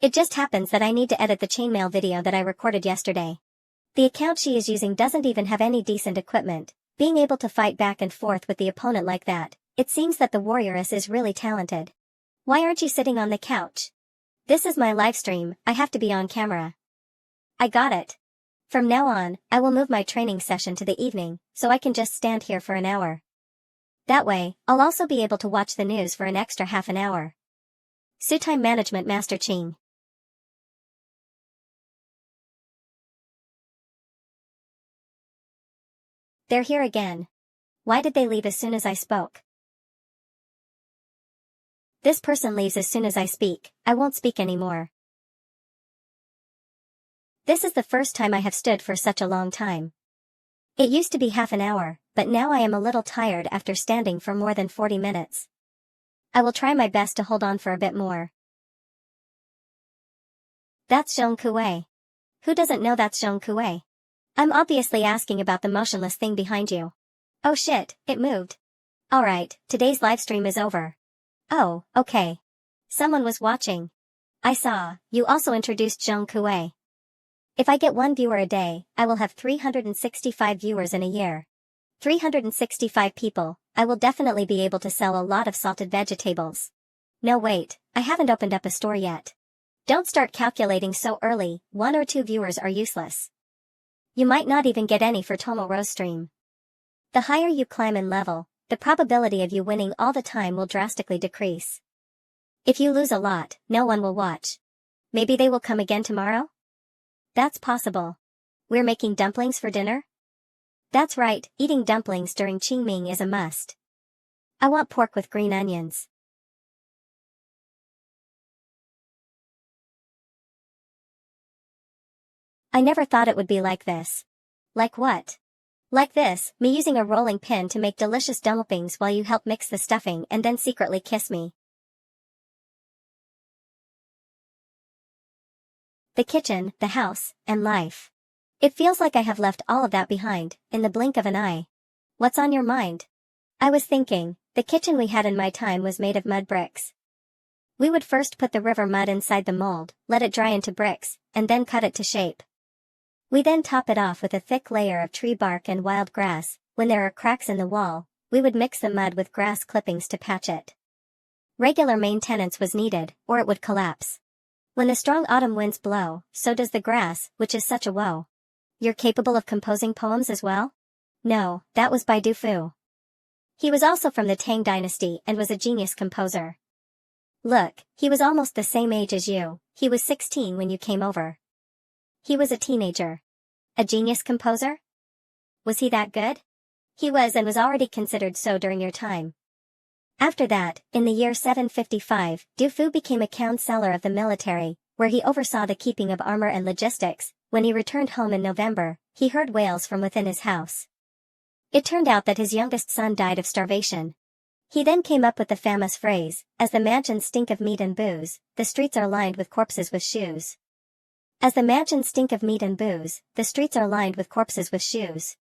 It just happens that I need to edit the chainmail video that I recorded yesterday. The account she is using doesn't even have any decent equipment, being able to fight back and forth with the opponent like that, it seems that the warrioress is really talented. Why aren't you sitting on the couch? This is my live stream, I have to be on camera. I got it. From now on, I will move my training session to the evening, so I can just stand here for an hour. That way, I'll also be able to watch the news for an extra half an hour. Su Time Management Master Qing. They're here again. Why did they leave as soon as I spoke? This person leaves as soon as I speak, I won't speak anymore. This is the first time I have stood for such a long time. It used to be half an hour, but now I am a little tired after standing for more than 40 minutes. I will try my best to hold on for a bit more. That's Zhong Kuei. Who doesn't know that's Zhong Kuei? I'm obviously asking about the motionless thing behind you. Oh shit, it moved. Alright, today's livestream is over. Oh, okay. Someone was watching. I saw, you also introduced Zhong Kuei. If I get one viewer a day, I will have 365 viewers in a year. 365 people, I will definitely be able to sell a lot of salted vegetables. No wait, I haven't opened up a store yet. Don't start calculating so early, 1 or 2 viewers are useless. You might not even get any for Tomo Rose stream. The higher you climb in level, the probability of you winning all the time will drastically decrease. If you lose a lot, no one will watch. Maybe they will come again tomorrow? That's possible. We're making dumplings for dinner? That's right, eating dumplings during Qingming is a must. I want pork with green onions. I never thought it would be like this. Like what? Like this, me using a rolling pin to make delicious dumplings while you help mix the stuffing and then secretly kiss me. The kitchen, the house, and life. It feels like I have left all of that behind, in the blink of an eye. What's on your mind? I was thinking, the kitchen we had in my time was made of mud bricks. We would first put the river mud inside the mold, let it dry into bricks, and then cut it to shape. We then top it off with a thick layer of tree bark and wild grass. When there are cracks in the wall, we would mix the mud with grass clippings to patch it. Regular maintenance was needed, or it would collapse. When the strong autumn winds blow, so does the grass, which is such a woe. You're capable of composing poems as well? No, that was by Du Fu. He was also from the Tang dynasty and was a genius composer. Look, he was almost the same age as you. He was 16 when you came over. He was a teenager. A genius composer? Was he that good? He was and was already considered so during your time. After that, in the year 755, Du Fu became a counselor of the military, where he oversaw the keeping of armor and logistics. When he returned home in November, he heard wails from within his house. It turned out that his youngest son died of starvation. He then came up with the famous phrase, "As the mansions stink of meat and booze, the streets are lined with corpses with shoes." As the mansions stink of meat and booze, the streets are lined with corpses with shoes.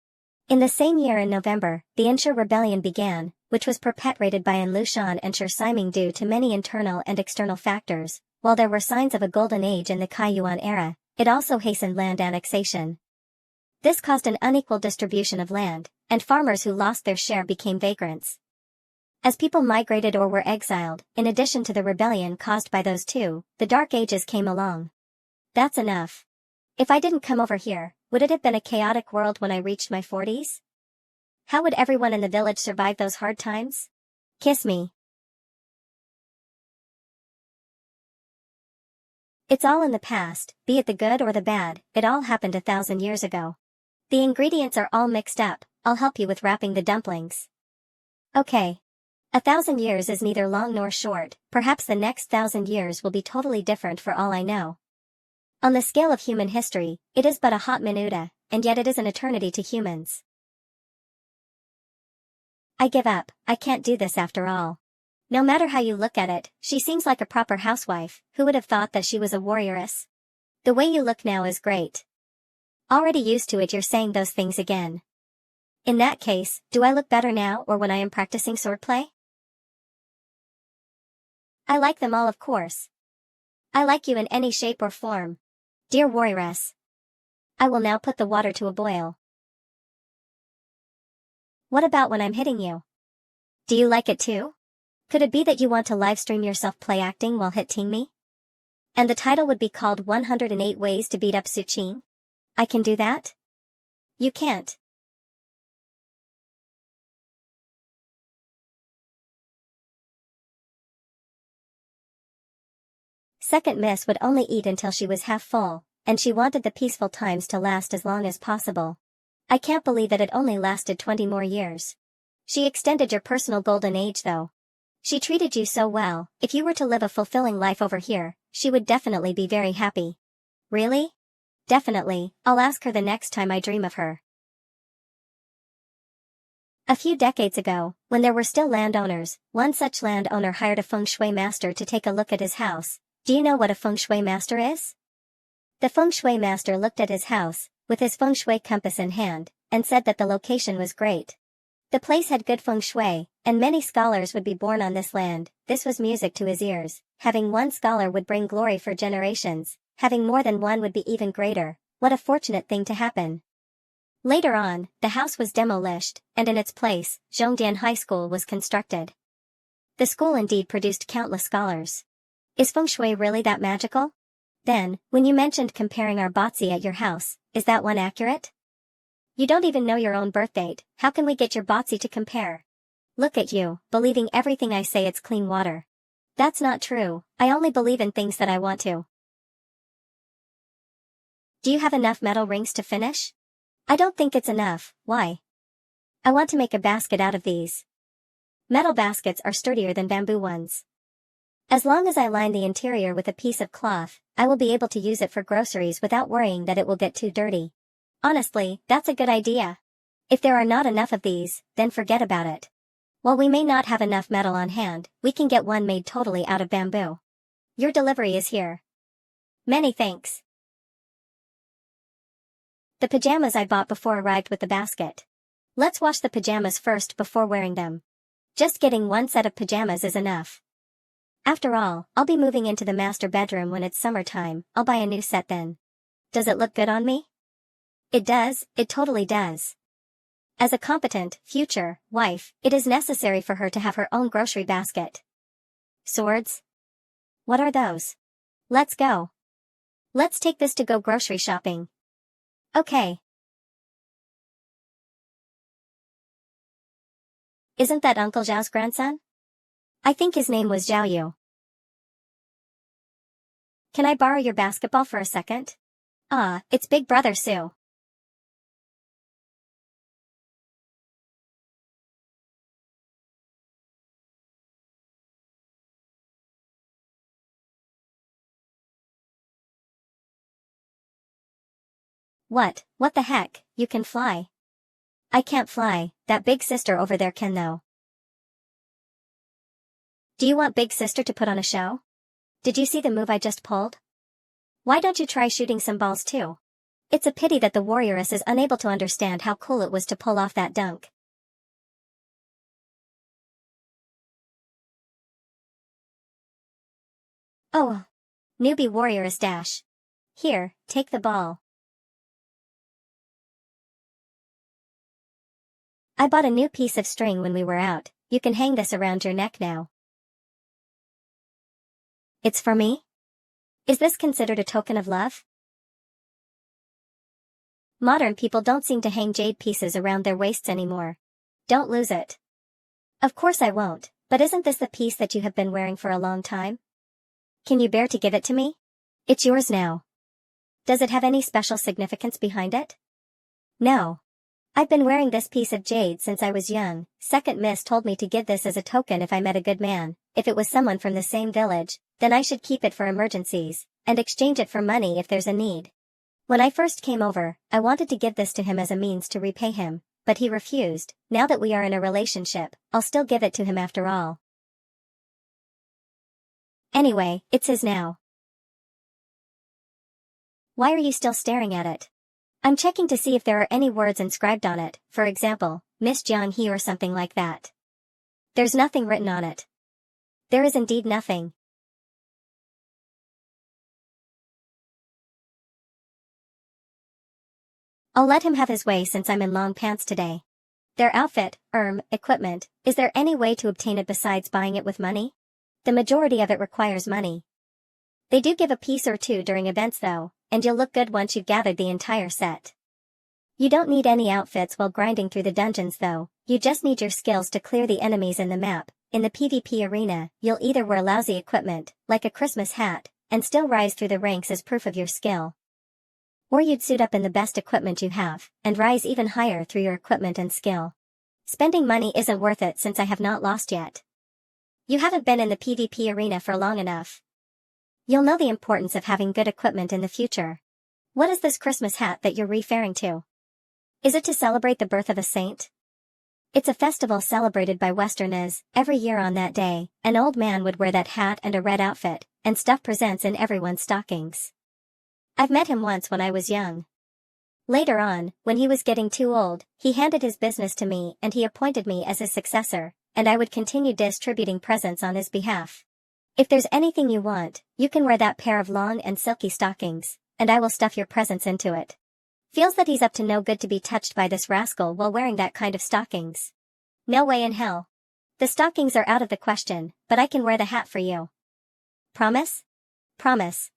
In the same year in November, the Enshe Rebellion began, which was perpetrated by An Lushan and Shi Siming due to many internal and external factors. While there were signs of a golden age in the Kaiyuan era, it also hastened land annexation. This caused an unequal distribution of land, and farmers who lost their share became vagrants. As people migrated or were exiled, in addition to the rebellion caused by those two, the Dark Ages came along. That's enough. If I didn't come over here, would it have been a chaotic world when I reached my 40s? How would everyone in the village survive those hard times? Kiss me. It's all in the past, be it the good or the bad, it all happened 1,000 years ago. The ingredients are all mixed up, I'll help you with wrapping the dumplings. Okay. 1,000 years is neither long nor short, perhaps the next 1,000 years will be totally different for all I know. On the scale of human history, it is but a hot minuta, and yet it is an eternity to humans. I give up, I can't do this after all. No matter how you look at it, she seems like a proper housewife. Who would have thought that she was a warrioress? The way you look now is great. Already used to it, you're saying those things again. In that case, do I look better now or when I am practicing swordplay? I like them all, of course. I like you in any shape or form. Dear warrioress. I will now put the water to a boil. What about when I'm hitting you? Do you like it too? Could it be that you want to livestream yourself play acting while hitting me? And the title would be called 108 Ways to Beat Up Su Qing? I can do that? You can't. Second Miss would only eat until she was half full, and she wanted the peaceful times to last as long as possible. I can't believe that it only lasted 20 more years. She extended your personal golden age though. She treated you so well. If you were to live a fulfilling life over here, she would definitely be very happy. Really? Definitely, I'll ask her the next time I dream of her. A few decades ago, when there were still landowners, one such landowner hired a feng shui master to take a look at his house. Do you know what a feng shui master is? The feng shui master looked at his house, with his feng shui compass in hand, and said that the location was great. The place had good feng shui, and many scholars would be born on this land. This was music to his ears. Having one scholar would bring glory for generations. Having more than one would be even greater. What a fortunate thing to happen. Later on, the house was demolished, and in its place, Zhongdian High School was constructed. The school indeed produced countless scholars. Is feng shui really that magical? Then, when you mentioned comparing our botsy at your house, is that one accurate? You don't even know your own birth date, how can we get your botsy to compare? Look at you, believing everything I say it's clean water. That's not true, I only believe in things that I want to. Do you have enough metal rings to finish? I don't think it's enough, why? I want to make a basket out of these. Metal baskets are sturdier than bamboo ones. As long as I line the interior with a piece of cloth, I will be able to use it for groceries without worrying that it will get too dirty. Honestly, that's a good idea. If there are not enough of these, then forget about it. While we may not have enough metal on hand, we can get one made totally out of bamboo. Your delivery is here. Many thanks. The pajamas I bought before arrived with the basket. Let's wash the pajamas first before wearing them. Just getting one set of pajamas is enough. After all, I'll be moving into the master bedroom when it's summertime, I'll buy a new set then. Does it look good on me? It does, it totally does. As a competent, future, wife, it is necessary for her to have her own grocery basket. Swords? What are those? Let's go. Let's take this to go grocery shopping. Okay. Isn't that Uncle Zhao's grandson? I think his name was Zhao Yu. Can I borrow your basketball for a second? Ah, it's Big Brother Sue. What the heck, you can fly. I can't fly, that big sister over there can though. Do you want big sister to put on a show? Did you see the move I just pulled? Why don't you try shooting some balls too? It's a pity that the warrioress is unable to understand how cool it was to pull off that dunk. Oh. Newbie warrioress dash. Here, take the ball. I bought a new piece of string when we were out, you can hang this around your neck now. It's for me? Is this considered a token of love? Modern people don't seem to hang jade pieces around their waists anymore. Don't lose it. Of course I won't, but isn't this the piece that you have been wearing for a long time? Can you bear to give it to me? It's yours now. Does it have any special significance behind it? No. I've been wearing this piece of jade since I was young. Second Miss told me to give this as a token if I met a good man. If it was someone from the same village, then I should keep it for emergencies, and exchange it for money if there's a need. When I first came over, I wanted to give this to him as a means to repay him, but he refused. Now that we are in a relationship, I'll still give it to him after all. Anyway, it's his now. Why are you still staring at it? I'm checking to see if there are any words inscribed on it, for example, Miss Jiang He or something like that. There's nothing written on it. There is indeed nothing. I'll let him have his way since I'm in long pants today. Their outfit, equipment, is there any way to obtain it besides buying it with money? The majority of it requires money. They do give a piece or two during events though, and you'll look good once you've gathered the entire set. You don't need any outfits while grinding through the dungeons though, you just need your skills to clear the enemies in the map. In the PvP arena, you'll either wear lousy equipment, like a Christmas hat, and still rise through the ranks as proof of your skill. Or you'd suit up in the best equipment you have, and rise even higher through your equipment and skill. Spending money isn't worth it since I have not lost yet. You haven't been in the PvP arena for long enough. You'll know the importance of having good equipment in the future. What is this Christmas hat that you're referring to? Is it to celebrate the birth of a saint? It's a festival celebrated by Westerners. Every year on that day, an old man would wear that hat and a red outfit, and stuff presents in everyone's stockings. I've met him once when I was young. Later on, when he was getting too old, he handed his business to me and he appointed me as his successor, and I would continue distributing presents on his behalf. If there's anything you want, you can wear that pair of long and silky stockings, and I will stuff your presents into it. Feels that he's up to no good to be touched by this rascal while wearing that kind of stockings. No way in hell. The stockings are out of the question, but I can wear the hat for you. Promise? Promise.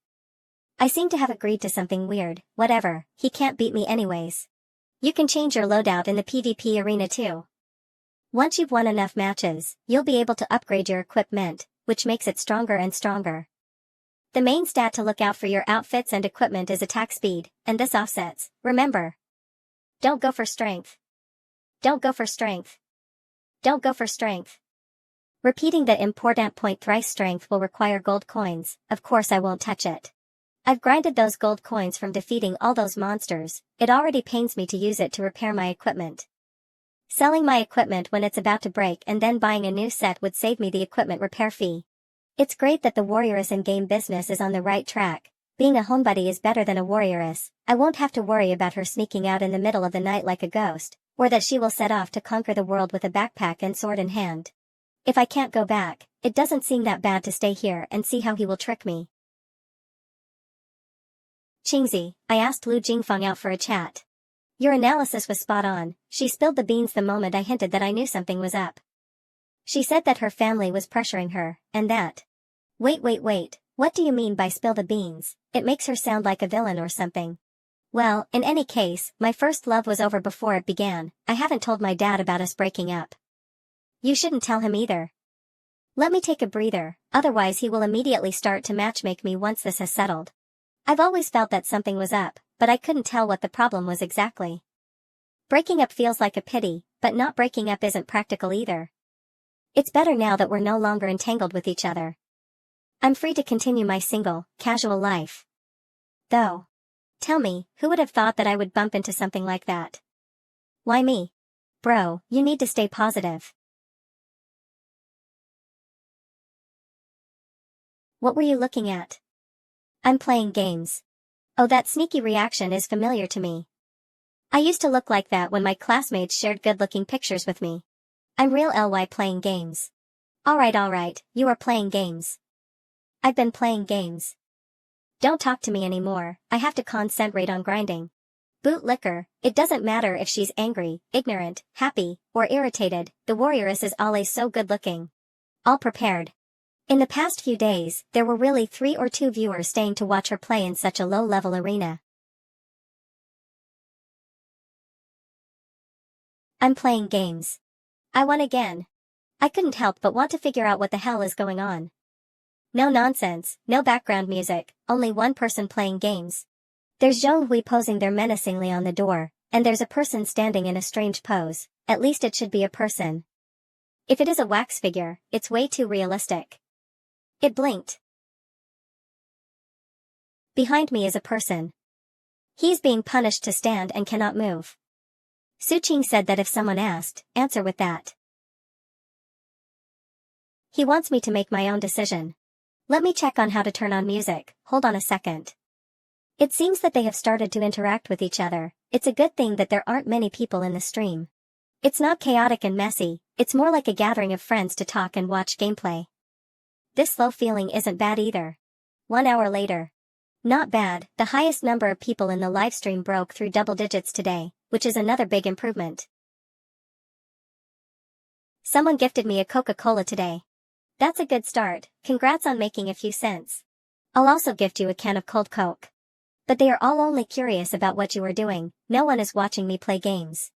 I seem to have agreed to something weird. Whatever, he can't beat me anyways. You can change your loadout in the PvP arena too. Once you've won enough matches, you'll be able to upgrade your equipment, which makes it stronger and stronger. The main stat to look out for your outfits and equipment is attack speed, and this offsets, remember. Don't go for strength. Don't go for strength. Don't go for strength. Repeating the important point thrice. Strength will require gold coins, of course I won't touch it. I've grinded those gold coins from defeating all those monsters, it already pains me to use it to repair my equipment. Selling my equipment when it's about to break and then buying a new set would save me the equipment repair fee. It's great that the warrioress in-game business is on the right track. Being a homebody is better than a warrioress. I won't have to worry about her sneaking out in the middle of the night like a ghost, or that she will set off to conquer the world with a backpack and sword in hand. If I can't go back, it doesn't seem that bad to stay here and see how he will trick me. Qingzi, I asked Lu Jingfeng out for a chat. Your analysis was spot on. She spilled the beans the moment I hinted that I knew something was up. She said that her family was pressuring her, and that. Wait, what do you mean by spill the beans? It makes her sound like a villain or something. Well, in any case, my first love was over before it began. I haven't told my dad about us breaking up. You shouldn't tell him either. Let me take a breather, otherwise he will immediately start to matchmake me once this has settled. I've always felt that something was up, but I couldn't tell what the problem was exactly. Breaking up feels like a pity, but not breaking up isn't practical either. It's better now that we're no longer entangled with each other. I'm free to continue my single, casual life. Though. Tell me, who would have thought that I would bump into something like that? Why me? Bro, you need to stay positive. What were you looking at? I'm playing games. Oh, that sneaky reaction is familiar to me. I used to look like that when my classmates shared good-looking pictures with me. I'm real ly playing games. Alright, you are playing games. I've been playing games. Don't talk to me anymore, I have to concentrate on grinding. Bootlicker, it doesn't matter if she's angry, ignorant, happy, or irritated, the warrioress is always so good-looking. All prepared. In the past few days, there were really 3 or 2 viewers staying to watch her play in such a low-level arena. I'm playing games. I won again. I couldn't help but want to figure out what the hell is going on. No nonsense, no background music, only one person playing games. There's Zhonghui posing there menacingly on the door, and there's a person standing in a strange pose. At least it should be a person. If it is a wax figure, it's way too realistic. It blinked. Behind me is a person. He's being punished to stand and cannot move. Su Qing said that if someone asked, answer with that. He wants me to make my own decision. Let me check on how to turn on music, hold on a second. It seems that they have started to interact with each other. It's a good thing that there aren't many people in the stream. It's not chaotic and messy, it's more like a gathering of friends to talk and watch gameplay. This slow feeling isn't bad either. 1 hour later. Not bad, the highest number of people in the livestream broke through double digits today, which is another big improvement. Someone gifted me a Coca-Cola today. That's a good start, congrats on making a few cents. I'll also gift you a can of cold Coke. But they are all only curious about what you are doing, no one is watching me play games.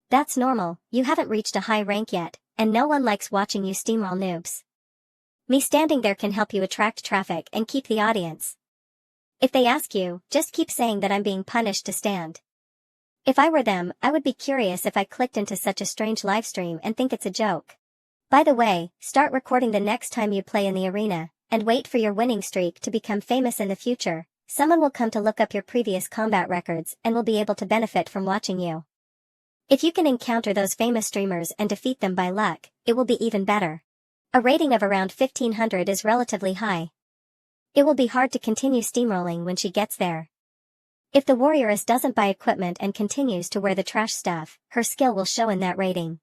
That's normal, you haven't reached a high rank yet, and no one likes watching you steamroll noobs. Me standing there can help you attract traffic and keep the audience. If they ask you, just keep saying that I'm being punished to stand. If I were them, I would be curious if I clicked into such a strange livestream and think it's a joke. By the way, start recording the next time you play in the arena, and wait for your winning streak to become famous in the future. Someone will come to look up your previous combat records and will be able to benefit from watching you. If you can encounter those famous streamers and defeat them by luck, it will be even better. A rating of around 1500 is relatively high. It will be hard to continue steamrolling when she gets there. If the warrioress doesn't buy equipment and continues to wear the trash stuff, her skill will show in that rating.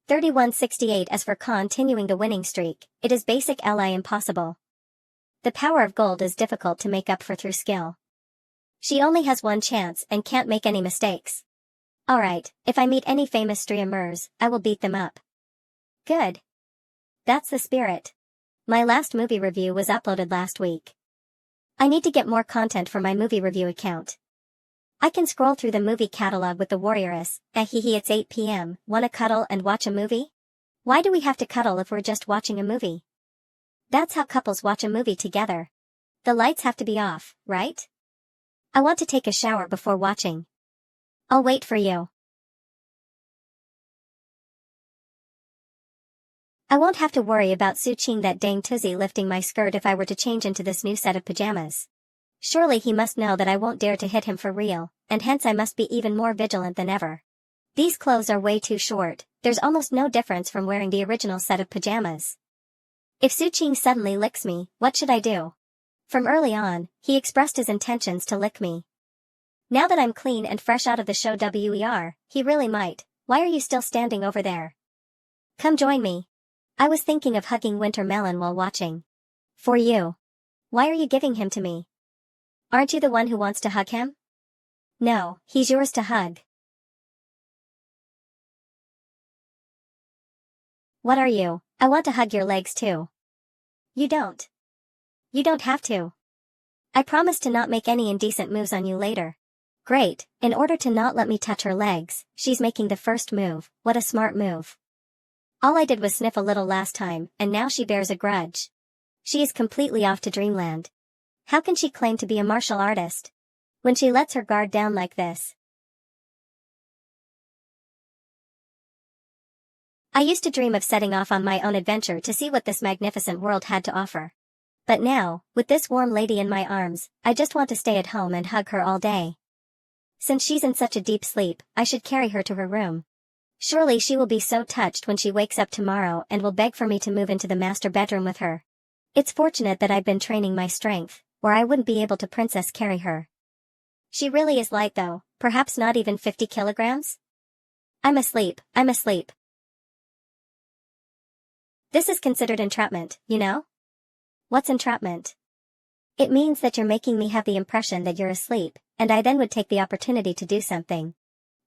3168. As for continuing the winning streak, it is basic ally impossible. The power of gold is difficult to make up for through skill. She only has one chance and can't make any mistakes. Alright, if I meet any famous streamers, I will beat them up. Good. That's the spirit. My last movie review was uploaded last week. I need to get more content for my movie review account. I can scroll through the movie catalog with the warrioress. It's 8 p.m. Wanna cuddle and watch a movie? Why do we have to cuddle if we're just watching a movie? That's how couples watch a movie together. The lights have to be off, right? I want to take a shower before watching. I'll wait for you. I won't have to worry about Suching that dang Tuzzy lifting my skirt if I were to change into this new set of pajamas. Surely he must know that I won't dare to hit him for real, and hence I must be even more vigilant than ever. These clothes are way too short, there's almost no difference from wearing the original set of pajamas. If Suching suddenly licks me, what should I do? From early on, he expressed his intentions to lick me. Now that I'm clean and fresh out of the show he really might. Why are you still standing over there? Come join me. I was thinking of hugging Winter Melon while watching. For you. Why are you giving him to me? Aren't you the one who wants to hug him? No, he's yours to hug. What are you? I want to hug your legs too. You don't. You don't have to. I promise to not make any indecent moves on you later. Great, in order to not let me touch her legs, she's making the first move. What a smart move. All I did was sniff a little last time, and now she bears a grudge. She is completely off to dreamland. How can she claim to be a martial artist when she lets her guard down like this? I used to dream of setting off on my own adventure to see what this magnificent world had to offer. But now, with this warm lady in my arms, I just want to stay at home and hug her all day. Since she's in such a deep sleep, I should carry her to her room. Surely she will be so touched when she wakes up tomorrow and will beg for me to move into the master bedroom with her. It's fortunate that I've been training my strength, or I wouldn't be able to princess carry her. She really is light though, perhaps not even 50 kilograms? I'm asleep. This is considered entrapment, you know? What's entrapment? It means that you're making me have the impression that you're asleep, and I then would take the opportunity to do something.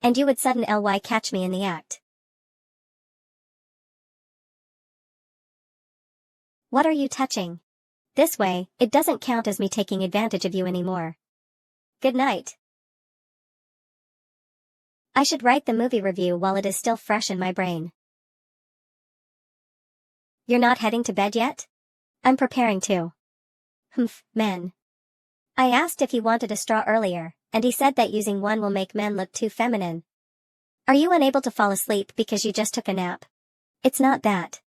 And you would suddenly catch me in the act. What are you touching? This way, it doesn't count as me taking advantage of you anymore. Good night. I should write the movie review while it is still fresh in my brain. You're not heading to bed yet? I'm preparing to. Men. I asked if he wanted a straw earlier, and he said that using one will make men look too feminine. Are you unable to fall asleep because you just took a nap? It's not that.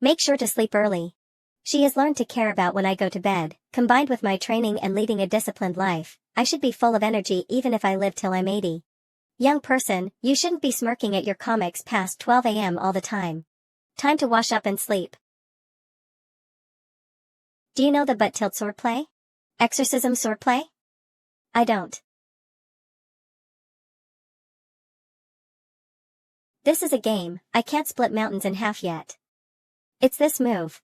Make sure to sleep early. She has learned to care about when I go to bed. Combined with my training and leading a disciplined life, I should be full of energy even if I live till I'm 80. Young person, you shouldn't be smirking at your comics past 12 a.m. all the time. Time to wash up and sleep. Do you know the butt tilt swordplay? Exorcism swordplay? I don't. This is a game, I can't split mountains in half yet. It's this move.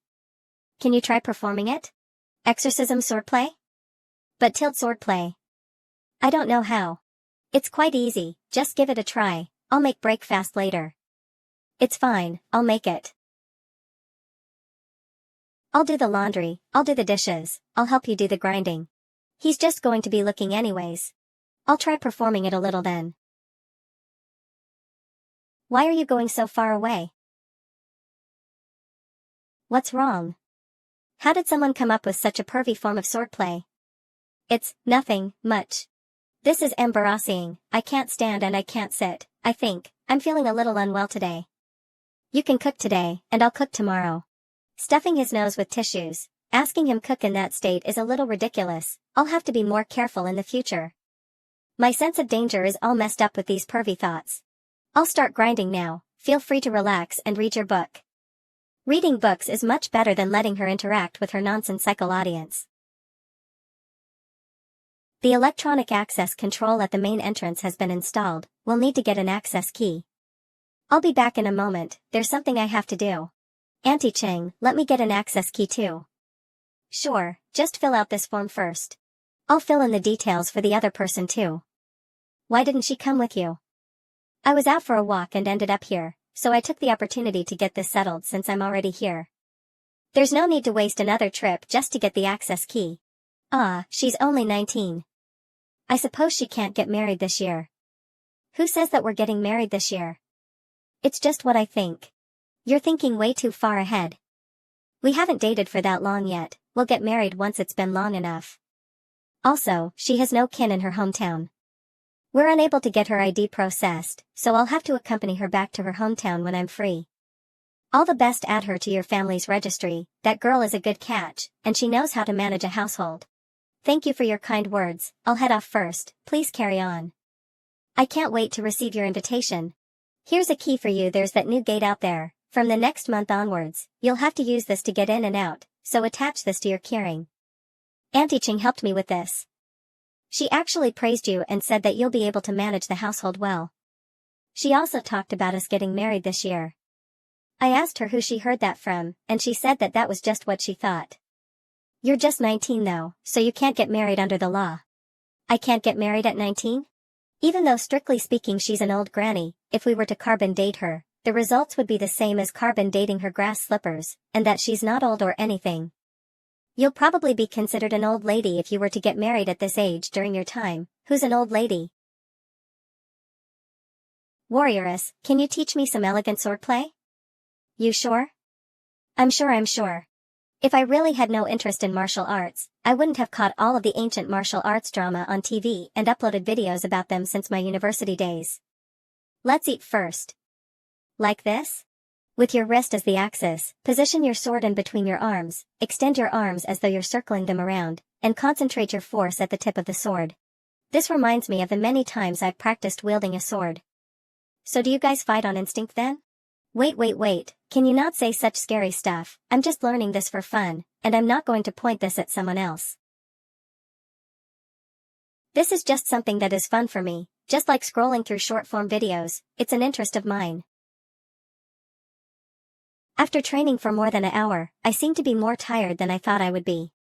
Can you try performing it? Exorcism swordplay? Butt tilt swordplay. I don't know how. It's quite easy, just give it a try. I'll make breakfast later. It's fine, I'll make it. I'll do the laundry, I'll do the dishes, I'll help you do the grinding. He's just going to be looking anyways. I'll try performing it a little then. Why are you going so far away? What's wrong? How did someone come up with such a pervy form of swordplay? It's nothing much. This is embarrassing. I can't stand and I can't sit. I think I'm feeling a little unwell today. You can cook today, and I'll cook tomorrow. Stuffing his nose with tissues, asking him cook in that state is a little ridiculous. I'll have to be more careful in the future. My sense of danger is all messed up with these pervy thoughts. I'll start grinding now. Feel free to relax and read your book. Reading books is much better than letting her interact with her nonsensical audience. The electronic access control at the main entrance has been installed. We'll need to get an access key. I'll be back in a moment, there's something I have to do. Auntie Cheng, let me get an access key too. Sure, just fill out this form first. I'll fill in the details for the other person too. Why didn't she come with you? I was out for a walk and ended up here, so I took the opportunity to get this settled since I'm already here. There's no need to waste another trip just to get the access key. Ah, she's only 19. I suppose she can't get married this year. Who says that we're getting married this year? It's just what I think. You're thinking way too far ahead. We haven't dated for that long yet, we'll get married once it's been long enough. Also, she has no kin in her hometown. We're unable to get her ID processed, so I'll have to accompany her back to her hometown when I'm free. All the best, add her to your family's registry. That girl is a good catch, and she knows how to manage a household. Thank you for your kind words, I'll head off first, please carry on. I can't wait to receive your invitation. Here's a key for you, there's that new gate out there. From the next month onwards, you'll have to use this to get in and out, so attach this to your keyring. Auntie Ching helped me with this. She actually praised you and said that you'll be able to manage the household well. She also talked about us getting married this year. I asked her who she heard that from, and she said that that was just what she thought. You're just 19 though, so you can't get married under the law. I can't get married at 19? Even though strictly speaking she's an old granny, if we were to carbon date her, the results would be the same as carbon dating her grass slippers, and that she's not old or anything. You'll probably be considered an old lady if you were to get married at this age during your time. Who's an old lady? Warrioress, can you teach me some elegant swordplay? You sure? I'm sure. If I really had no interest in martial arts, I wouldn't have caught all of the ancient martial arts drama on TV and uploaded videos about them since my university days. Let's eat first. Like this? With your wrist as the axis, position your sword in between your arms, extend your arms as though you're circling them around, and concentrate your force at the tip of the sword. This reminds me of the many times I've practiced wielding a sword. So do you guys fight on instinct then? Wait, can you not say such scary stuff? I'm just learning this for fun, and I'm not going to point this at someone else. This is just something that is fun for me, just like scrolling through short-form videos, it's an interest of mine. After training for more than an hour, I seem to be more tired than I thought I would be.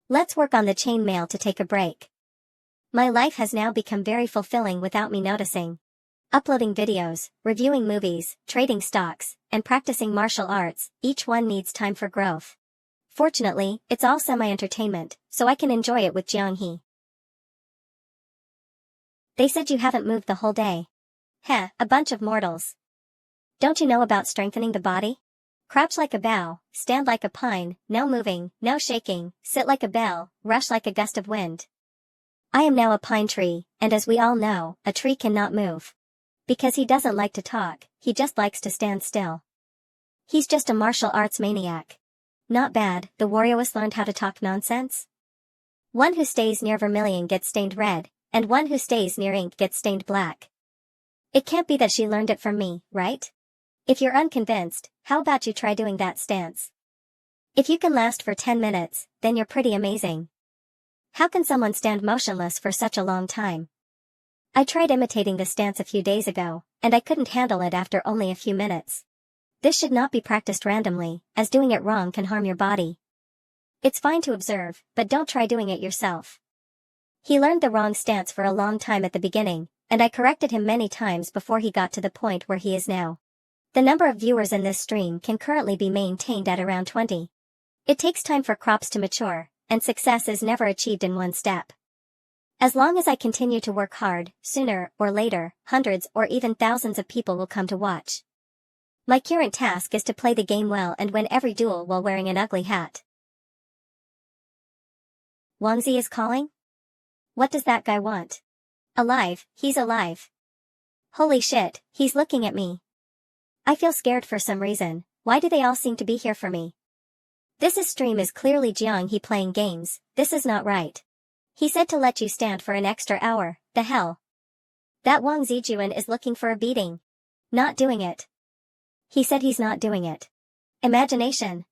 Let's work on the chainmail to take a break. My life has now become very fulfilling without me noticing. Uploading videos, reviewing movies, trading stocks, and practicing martial arts, each one needs time for growth. Fortunately, it's all semi-entertainment, so I can enjoy it with Jianghe. They said you haven't moved the whole day. Heh, a bunch of mortals. Don't you know about strengthening the body? Crouch like a bow, stand like a pine, no moving, no shaking, sit like a bell, rush like a gust of wind. I am now a pine tree, and as we all know, a tree cannot move. Because he doesn't like to talk, he just likes to stand still. He's just a martial arts maniac. Not bad, the warrioress learned how to talk nonsense. One who stays near vermilion gets stained red, and one who stays near ink gets stained black. It can't be that she learned it from me, right? If you're unconvinced, how about you try doing that stance? If you can last for 10 minutes, then you're pretty amazing. How can someone stand motionless for such a long time? I tried imitating the stance a few days ago, and I couldn't handle it after only a few minutes. This should not be practiced randomly, as doing it wrong can harm your body. It's fine to observe, but don't try doing it yourself. He learned the wrong stance for a long time at the beginning, and I corrected him many times before he got to the point where he is now. The number of viewers in this stream can currently be maintained at around 20. It takes time for crops to mature, and success is never achieved in one step. As long as I continue to work hard, sooner or later, hundreds or even thousands of people will come to watch. My current task is to play the game well and win every duel while wearing an ugly hat. Wangzi is calling? What does that guy want? Alive, he's alive. Holy shit, he's looking at me. I feel scared for some reason. Why do they all seem to be here for me? This stream is clearly Jianghe playing games, this is not right. He said to let you stand for an extra hour, the hell? That Wang Zijuan is looking for a beating. Not doing it. He said he's not doing it. Imagination.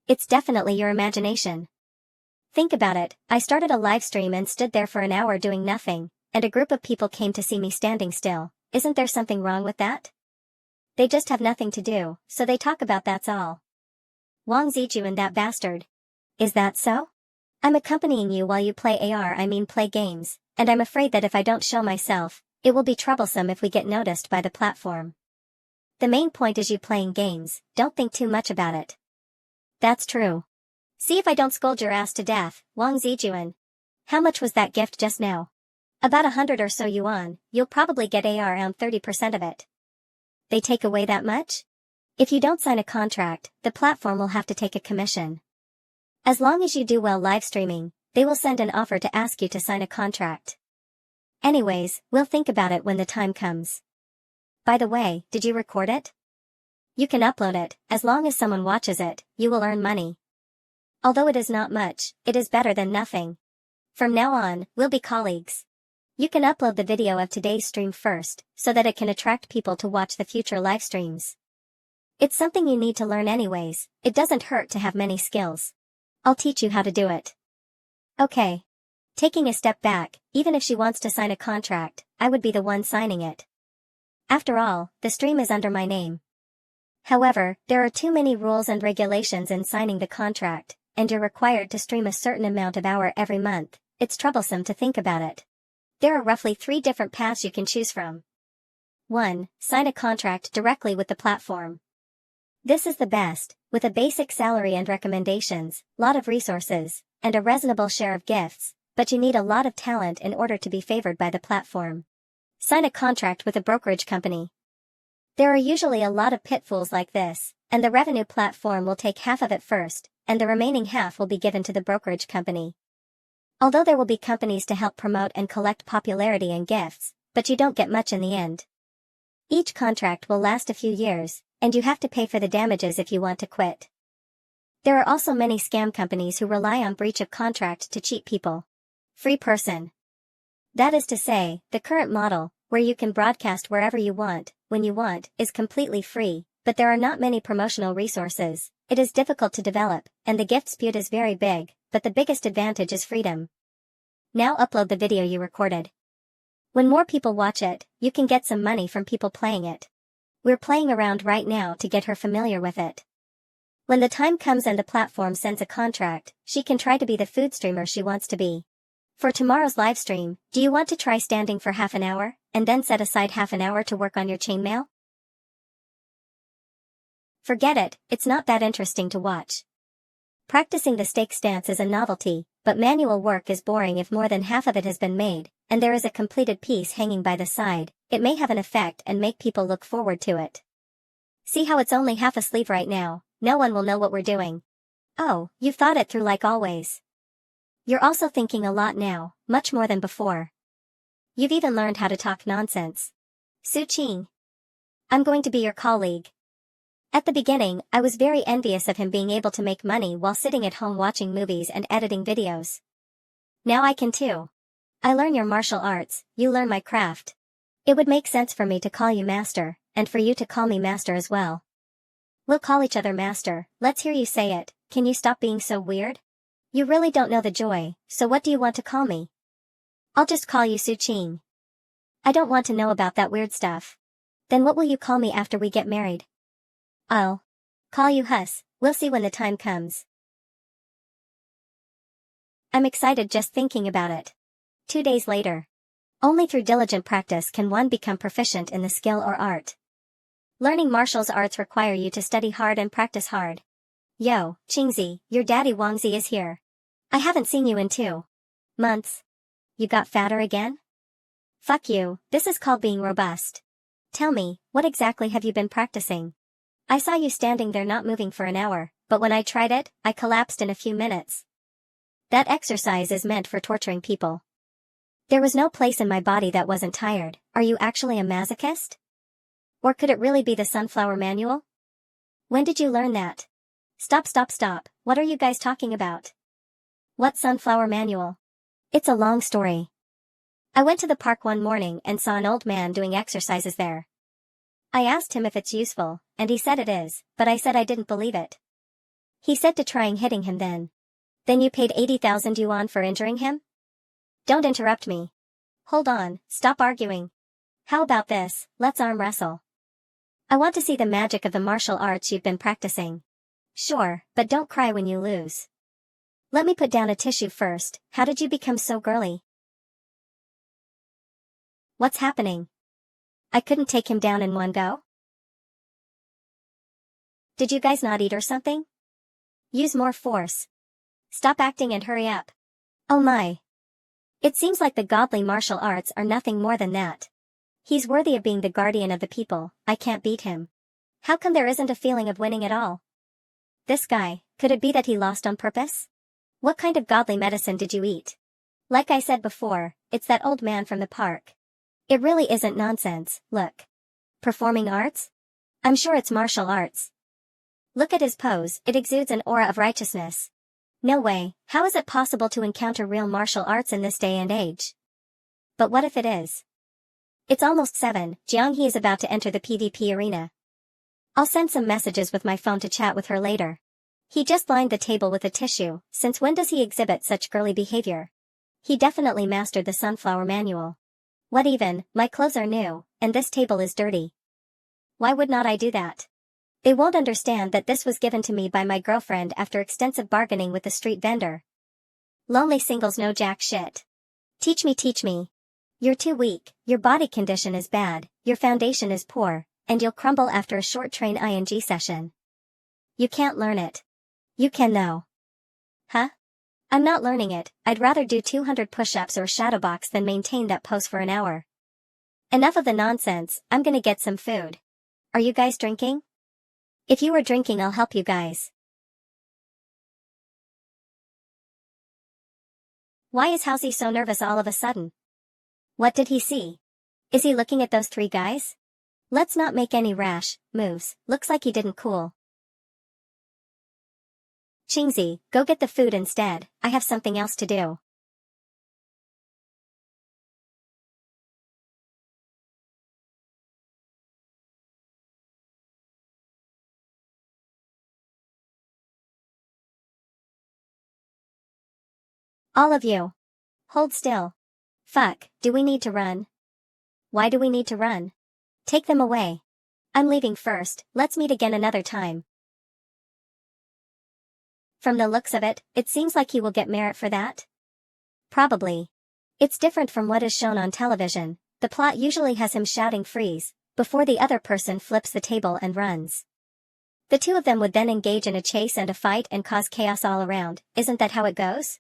It's definitely your imagination. Think about it, I started a live stream and stood there for an hour doing nothing, and a group of people came to see me standing still. Isn't there something wrong with that? They just have nothing to do, so they talk about that's all. Wang Zijuan, that bastard. Is that so? I'm accompanying you while you play play games, and I'm afraid that if I don't show myself, it will be troublesome if we get noticed by the platform. The main point is you playing games, don't think too much about it. That's true. See if I don't scold your ass to death, Wang Zijuan. How much was that gift just now? About 100 or so yuan, you'll probably get around 30% of it. They take away that much? If you don't sign a contract, the platform will have to take a commission. As long as you do well live streaming, they will send an offer to ask you to sign a contract. Anyways, we'll think about it when the time comes. By the way, did you record it? You can upload it, as long as someone watches it, you will earn money. Although it is not much, it is better than nothing. From now on, we'll be colleagues. You can upload the video of today's stream first, so that it can attract people to watch the future live streams. It's something you need to learn anyways, it doesn't hurt to have many skills. I'll teach you how to do it. Okay. Taking a step back, even if she wants to sign a contract, I would be the one signing it. After all, the stream is under my name. However, there are too many rules and regulations in signing the contract, and you're required to stream a certain amount of hour every month. It's troublesome to think about it. There are roughly 3 different paths you can choose from. 1. Sign a contract directly with the platform. This is the best, with a basic salary and recommendations, lot of resources, and a reasonable share of gifts, but you need a lot of talent in order to be favored by the platform. Sign a contract with a brokerage company. There are usually a lot of pitfalls like this, and the revenue platform will take half of it first, and the remaining half will be given to the brokerage company. Although there will be companies to help promote and collect popularity and gifts, but you don't get much in the end. Each contract will last a few years, and you have to pay for the damages if you want to quit. There are also many scam companies who rely on breach of contract to cheat people. Free person. That is to say, the current model, where you can broadcast wherever you want, when you want, is completely free, but there are not many promotional resources, it is difficult to develop, and the gift spewed is very big, but the biggest advantage is freedom. Now upload the video you recorded. When more people watch it, you can get some money from people playing it. We're playing around right now to get her familiar with it. When the time comes and the platform sends a contract, she can try to be the food streamer she wants to be. For tomorrow's live stream, do you want to try standing for half an hour, and then set aside half an hour to work on your chainmail? Forget it, it's not that interesting to watch. Practicing the stake stance is a novelty, but manual work is boring if more than half of it has been made, and there is a completed piece hanging by the side. It may have an effect and make people look forward to it. See how it's only half a sleeve right now, no one will know what we're doing. Oh, you've thought it through like always. You're also thinking a lot now, much more than before. You've even learned how to talk nonsense. Su Qing. I'm going to be your colleague. At the beginning, I was very envious of him being able to make money while sitting at home watching movies and editing videos. Now I can too. I learn your martial arts, you learn my craft. It would make sense for me to call you master, and for you to call me master as well. We'll call each other master, let's hear you say it, can you stop being so weird? You really don't know the joy, so what do you want to call me? I'll just call you Su Qing. I don't want to know about that weird stuff. Then what will you call me after we get married? I'll call you Hus, we'll see when the time comes. I'm excited just thinking about it. 2 days later. Only through diligent practice can one become proficient in the skill or art. Learning martial arts require you to study hard and practice hard. Yo, Qingzi, your daddy Wangzi is here. I haven't seen you in 2 months. You got fatter again? Fuck you, this is called being robust. Tell me, what exactly have you been practicing? I saw you standing there not moving for an hour, but when I tried it, I collapsed in a few minutes. That exercise is meant for torturing people. There was no place in my body that wasn't tired. Are you actually a masochist? Or could it really be the sunflower manual? When did you learn that? Stop, what are you guys talking about? What sunflower manual? It's a long story. I went to the park one morning and saw an old man doing exercises there. I asked him if it's useful, and he said it is, but I said I didn't believe it. He said to trying hitting him then. Then you paid 80,000 yuan for injuring him? Don't interrupt me. Hold on, stop arguing. How about this, let's arm wrestle. I want to see the magic of the martial arts you've been practicing. Sure, but don't cry when you lose. Let me put down a tissue first, how did you become so girly? What's happening? I couldn't take him down in one go? Did you guys not eat or something? Use more force. Stop acting and hurry up. Oh my. It seems like the godly martial arts are nothing more than that. He's worthy of being the guardian of the people, I can't beat him. How come there isn't a feeling of winning at all? This guy, could it be that he lost on purpose? What kind of godly medicine did you eat? Like I said before, it's that old man from the park. It really isn't nonsense, look. Performing arts? I'm sure it's martial arts. Look at his pose, it exudes an aura of righteousness. No way, how is it possible to encounter real martial arts in this day and age? But what if it is? It's almost 7, Jianghe is about to enter the PvP arena. I'll send some messages with my phone to chat with her later. He just lined the table with a tissue, since when does he exhibit such girly behavior? He definitely mastered the sunflower manual. What even, my clothes are new, and this table is dirty. Why would not I do that? They won't understand that this was given to me by my girlfriend after extensive bargaining with the street vendor. Lonely singles know jack shit. Teach me, teach me. You're too weak, your body condition is bad, your foundation is poor, and you'll crumble after a short train ing session. You can't learn it. You can though. Huh? I'm not learning it, I'd rather do 200 push-ups or shadowbox than maintain that pose for an hour. Enough of the nonsense, I'm gonna get some food. Are you guys drinking? If you are drinking, I'll help you guys. Why is Housey so nervous all of a sudden? What did he see? Is he looking at those 3 guys? Let's not make any rash moves, looks like he didn't cool. Qingzi, go get the food instead, I have something else to do. All of you. Hold still. Fuck, do we need to run? Why do we need to run? Take them away. I'm leaving first, let's meet again another time. From the looks of it, it seems like he will get merit for that. Probably. It's different from what is shown on television, the plot usually has him shouting freeze, before the other person flips the table and runs. The 2 of them would then engage in a chase and a fight and cause chaos all around, isn't that how it goes?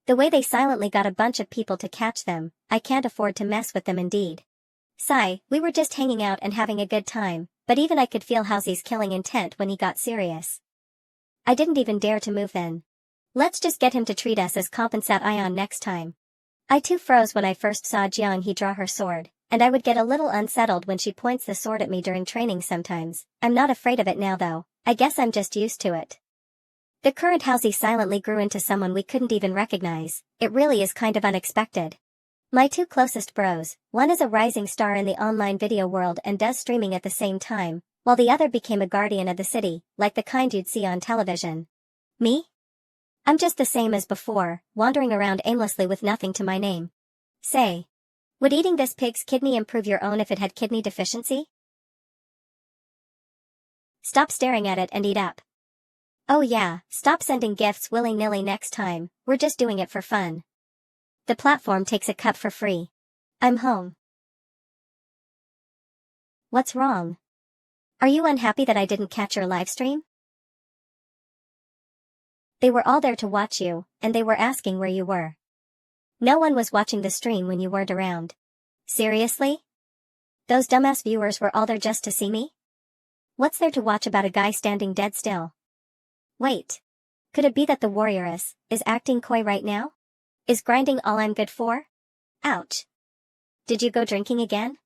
The way they silently got a bunch of people to catch them, I can't afford to mess with them indeed. Sigh, we were just hanging out and having a good time, but even I could feel Housey's killing intent when he got serious. I didn't even dare to move then. Let's just get him to treat us as compensat ion next time. I too froze when I first saw Jianghe draw her sword, and I would get a little unsettled when she points the sword at me during training sometimes. I'm not afraid of it now though, I guess I'm just used to it. The current Housey silently grew into someone we couldn't even recognize, it really is kind of unexpected. My 2 closest bros, one is a rising star in the online video world and does streaming at the same time, while the other became a guardian of the city, like the kind you'd see on television. Me? I'm just the same as before, wandering around aimlessly with nothing to my name. Say. Would eating this pig's kidney improve your own if it had kidney deficiency? Stop staring at it and eat up. Oh yeah, stop sending gifts willy-nilly next time, we're just doing it for fun. The platform takes a cup for free. I'm home. What's wrong? Are you unhappy that I didn't catch your livestream? They were all there to watch you, and they were asking where you were. No one was watching the stream when you weren't around. Seriously? Those dumbass viewers were all there just to see me? What's there to watch about a guy standing dead still? Wait. Could it be that the warrioress is acting coy right now? Is grinding all I'm good for? Ouch. Did you go drinking again?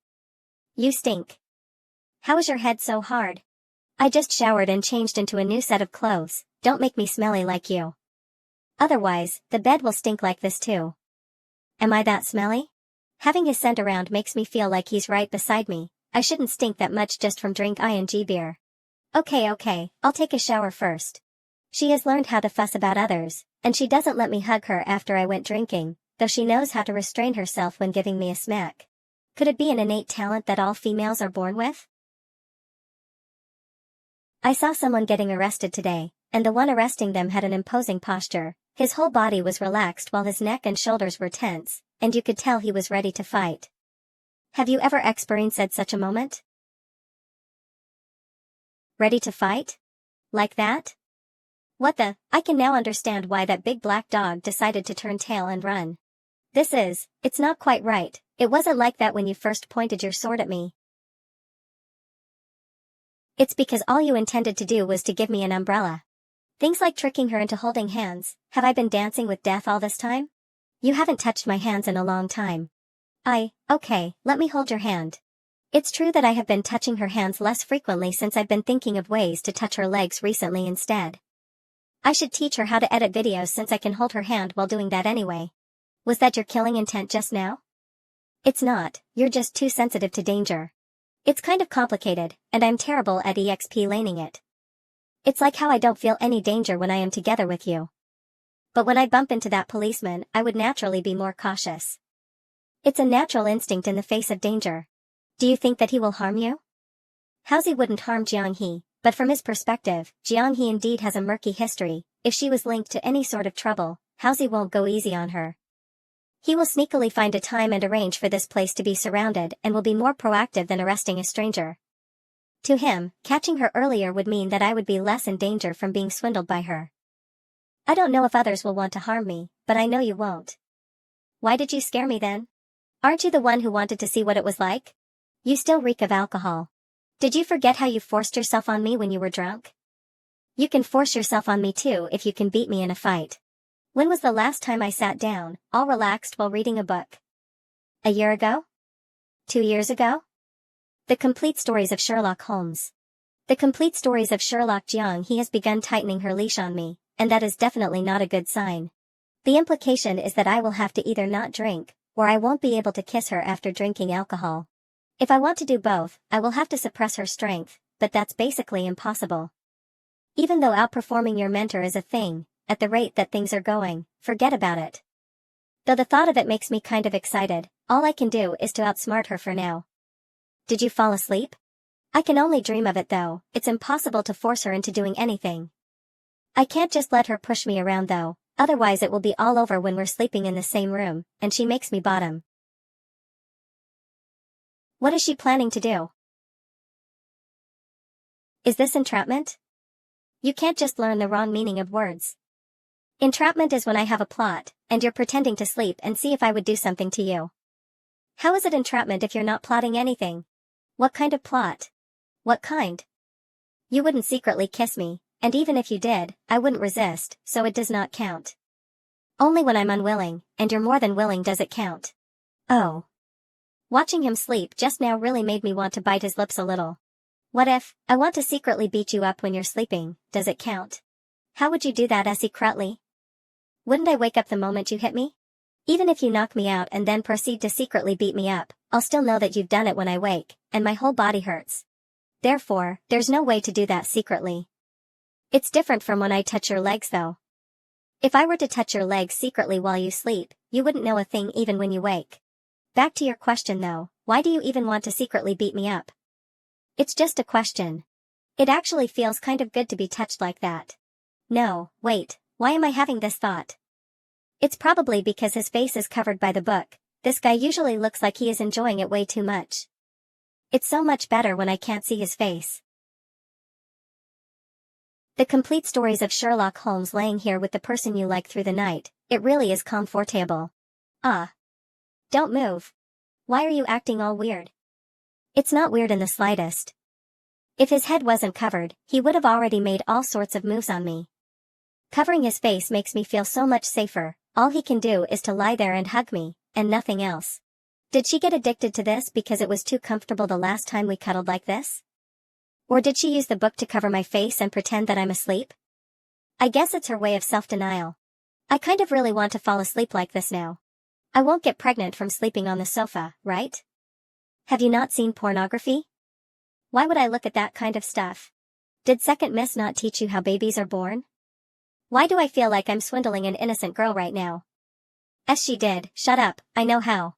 You stink. How is your head so hard? I just showered and changed into a new set of clothes, don't make me smelly like you. Otherwise, the bed will stink like this too. Am I that smelly? Having his scent around makes me feel like he's right beside me, I shouldn't stink that much just from drink ing beer. Okay, I'll take a shower first. She has learned how to fuss about others, and she doesn't let me hug her after I went drinking, though she knows how to restrain herself when giving me a smack. Could it be an innate talent that all females are born with? I saw someone getting arrested today, and the one arresting them had an imposing posture. His whole body was relaxed while his neck and shoulders were tense, and you could tell he was ready to fight. Have you ever experienced such a moment? Ready to fight? Like that? I can now understand why that big black dog decided to turn tail and run. It's not quite right. It wasn't like that when you first pointed your sword at me. It's because all you intended to do was to give me an umbrella. Things like tricking her into holding hands. Have I been dancing with death all this time? You haven't touched my hands in a long time. Okay, let me hold your hand. It's true that I have been touching her hands less frequently since I've been thinking of ways to touch her legs recently instead. I should teach her how to edit videos since I can hold her hand while doing that anyway. Was that your killing intent just now? It's not, you're just too sensitive to danger. It's kind of complicated, and I'm terrible at EXP laning it. It's like how I don't feel any danger when I am together with you. But when I bump into that policeman, I would naturally be more cautious. It's a natural instinct in the face of danger. Do you think that he will harm you? Haozi wouldn't harm Jiang-he, but from his perspective, Jiang-he indeed has a murky history. If she was linked to any sort of trouble, Haozi won't go easy on her. He will sneakily find a time and arrange for this place to be surrounded and will be more proactive than arresting a stranger. To him, catching her earlier would mean that I would be less in danger from being swindled by her. I don't know if others will want to harm me, but I know you won't. Why did you scare me then? Aren't you the one who wanted to see what it was like? You still reek of alcohol. Did you forget how you forced yourself on me when you were drunk? You can force yourself on me too if you can beat me in a fight. When was the last time I sat down, all relaxed while reading a book? A year ago? 2 years ago? The Complete Stories of Sherlock Holmes. The Complete Stories of Sherlock Jiang-he has begun tightening her leash on me, and that is definitely not a good sign. The implication is that I will have to either not drink, or I won't be able to kiss her after drinking alcohol. If I want to do both, I will have to suppress her strength, but that's basically impossible. Even though outperforming your mentor is a thing, at the rate that things are going, forget about it. Though the thought of it makes me kind of excited, all I can do is to outsmart her for now. Did you fall asleep? I can only dream of it though, it's impossible to force her into doing anything. I can't just let her push me around though, otherwise it will be all over when we're sleeping in the same room, and she makes me bottom. What is she planning to do? Is this entrapment? You can't just learn the wrong meaning of words. Entrapment is when I have a plot, and you're pretending to sleep and see if I would do something to you. How is it entrapment if you're not plotting anything? What kind of plot? What kind? You wouldn't secretly kiss me, and even if you did, I wouldn't resist, so it does not count. Only when I'm unwilling, and you're more than willing does it count. Oh. Watching him sleep just now really made me want to bite his lips a little. What if, I want to secretly beat you up when you're sleeping, does it count? How would you do that secretly? Wouldn't I wake up the moment you hit me? Even if you knock me out and then proceed to secretly beat me up, I'll still know that you've done it when I wake, and my whole body hurts. Therefore, there's no way to do that secretly. It's different from when I touch your legs though. If I were to touch your legs secretly while you sleep, you wouldn't know a thing even when you wake. Back to your question though, why do you even want to secretly beat me up? It's just a question. It actually feels kind of good to be touched like that. No, wait, why am I having this thought? It's probably because his face is covered by the book. This guy usually looks like he is enjoying it way too much. It's so much better when I can't see his face. The Complete Stories of Sherlock Holmes laying here with the person you like through the night, it really is comfortable. Ah. Don't move. Why are you acting all weird? It's not weird in the slightest. If his head wasn't covered, he would have already made all sorts of moves on me. Covering his face makes me feel so much safer. All he can do is to lie there and hug me, and nothing else. Did she get addicted to this because it was too comfortable the last time we cuddled like this? Or did she use the book to cover my face and pretend that I'm asleep? I guess it's her way of self-denial. I kind of really want to fall asleep like this now. I won't get pregnant from sleeping on the sofa, right? Have you not seen pornography? Why would I look at that kind of stuff? Did Second Miss not teach you how babies are born? Why do I feel like I'm swindling an innocent girl right now? As she did, shut up, I know how.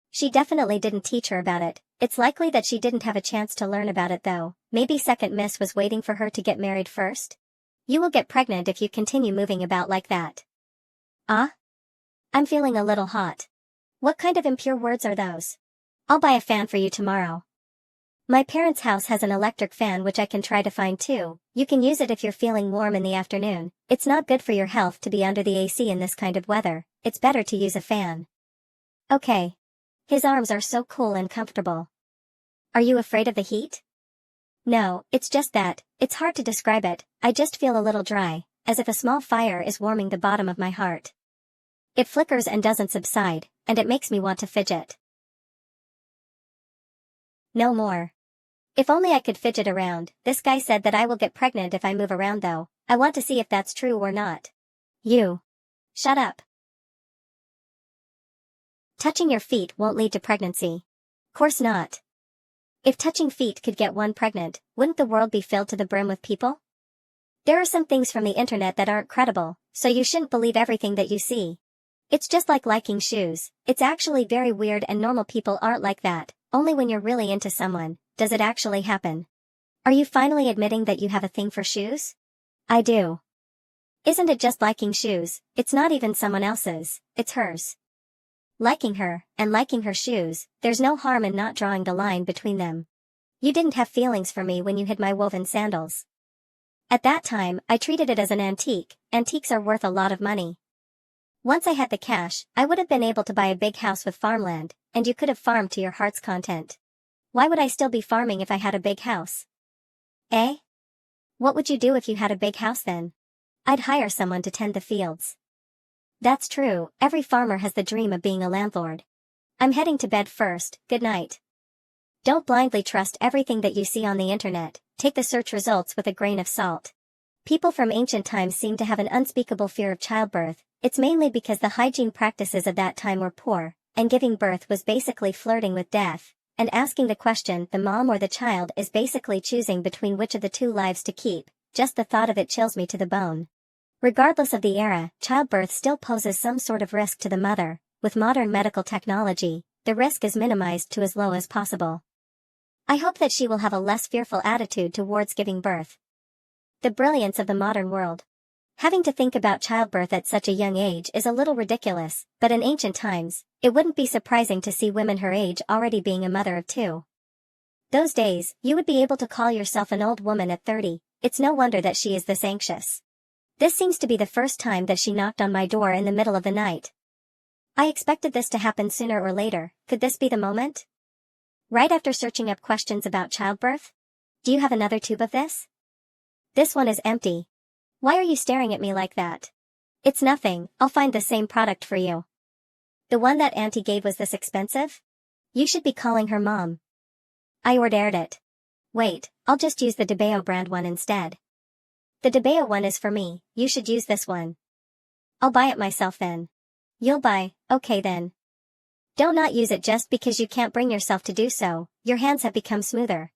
She definitely didn't teach her about it. It's likely that she didn't have a chance to learn about it though. Maybe Second Miss was waiting for her to get married first? You will get pregnant if you continue moving about like that. Ah? I'm feeling a little hot. What kind of impure words are those? I'll buy a fan for you tomorrow. My parents' house has an electric fan which I can try to find too. You can use it if you're feeling warm in the afternoon. It's not good for your health to be under the AC in this kind of weather. It's better to use a fan. Okay. His arms are so cool and comfortable. Are you afraid of the heat? No, it's just that, it's hard to describe it. I just feel a little dry, as if a small fire is warming the bottom of my heart. It flickers and doesn't subside, and it makes me want to fidget. No more. If only I could fidget around. This guy said that I will get pregnant if I move around though. I want to see if that's true or not. You. Shut up. Touching your feet won't lead to pregnancy. Course not. If touching feet could get one pregnant, wouldn't the world be filled to the brim with people? There are some things from the internet that aren't credible, so you shouldn't believe everything that you see. It's just like liking shoes. It's actually very weird and normal people aren't like that. Only when you're really into someone, does it actually happen. Are you finally admitting that you have a thing for shoes? I do. Isn't it just liking shoes? It's not even someone else's, it's hers. Liking her, and liking her shoes, there's no harm in not drawing the line between them. You didn't have feelings for me when you hid my woven sandals. At that time, I treated it as an antique. Antiques are worth a lot of money. Once I had the cash, I would have been able to buy a big house with farmland, and you could have farmed to your heart's content. Why would I still be farming if I had a big house? Eh? What would you do if you had a big house then? I'd hire someone to tend the fields. That's true, every farmer has the dream of being a landlord. I'm heading to bed first, good night. Don't blindly trust everything that you see on the internet, take the search results with a grain of salt. People from ancient times seem to have an unspeakable fear of childbirth. It's mainly because the hygiene practices of that time were poor, and giving birth was basically flirting with death, and asking the question the mom or the child is basically choosing between which of the two lives to keep. Just the thought of it chills me to the bone. Regardless of the era, childbirth still poses some sort of risk to the mother. With modern medical technology, the risk is minimized to as low as possible. I hope that she will have a less fearful attitude towards giving birth. The brilliance of the modern world. Having to think about childbirth at such a young age is a little ridiculous, but in ancient times, it wouldn't be surprising to see women her age already being a mother of two. Those days, you would be able to call yourself an old woman at 30, it's no wonder that she is this anxious. This seems to be the first time that she knocked on my door in the middle of the night. I expected this to happen sooner or later. Could this be the moment? Right after searching up questions about childbirth? Do you have another tube of this? This one is empty. Why are you staring at me like that? It's nothing, I'll find the same product for you. The one that Auntie gave was this expensive? You should be calling her mom. I ordered it. Wait, I'll just use the DeBeo brand one instead. The DeBeo one is for me, you should use this one. I'll buy it myself then. You'll buy, okay then. Don't not use it just because you can't bring yourself to do so, your hands have become smoother.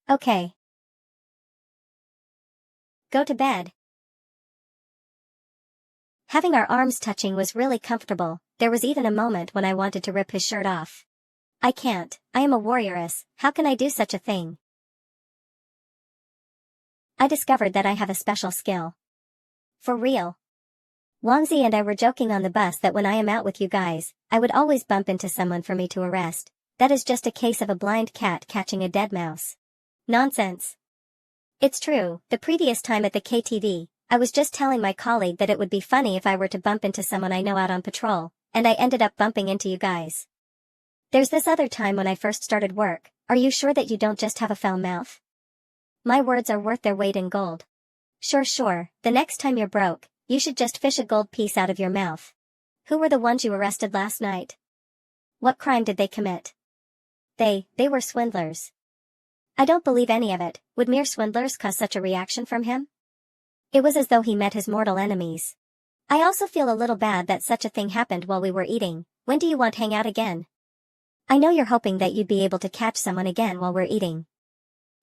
Okay. Go to bed. Having our arms touching was really comfortable. There was even a moment when I wanted to rip his shirt off. I can't, I am a warrioress, how can I do such a thing? I discovered that I have a special skill. For real. Wangzi and I were joking on the bus that when I am out with you guys, I would always bump into someone for me to arrest. That is just a case of a blind cat catching a dead mouse. Nonsense. It's true, the previous time at the KTV, I was just telling my colleague that it would be funny if I were to bump into someone I know out on patrol, and I ended up bumping into you guys. There's this other time when I first started work. Are you sure that you don't just have a foul mouth? My words are worth their weight in gold. Sure, the next time you're broke, you should just fish a gold piece out of your mouth. Who were the ones you arrested last night? What crime did they commit? They were swindlers. I don't believe any of it. Would mere swindlers cause such a reaction from him? It was as though he met his mortal enemies. I also feel a little bad that such a thing happened while we were eating. When do you want to hang out again? I know you're hoping that you'd be able to catch someone again while we're eating.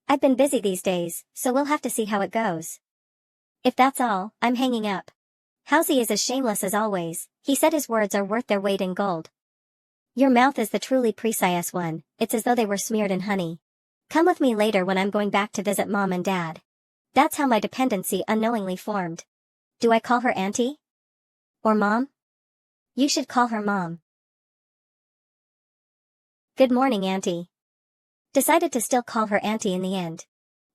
I've been busy these days, so we'll have to see how it goes. If that's all, I'm hanging up. Housie is as shameless as always. He said his words are worth their weight in gold. Your mouth is the truly precise one, it's as though they were smeared in honey. Come with me later when I'm going back to visit Mom and Dad. That's how my dependency unknowingly formed. Do I call her Auntie? Or Mom? You should call her Mom. Good morning, Auntie. Decided to still call her auntie in the end.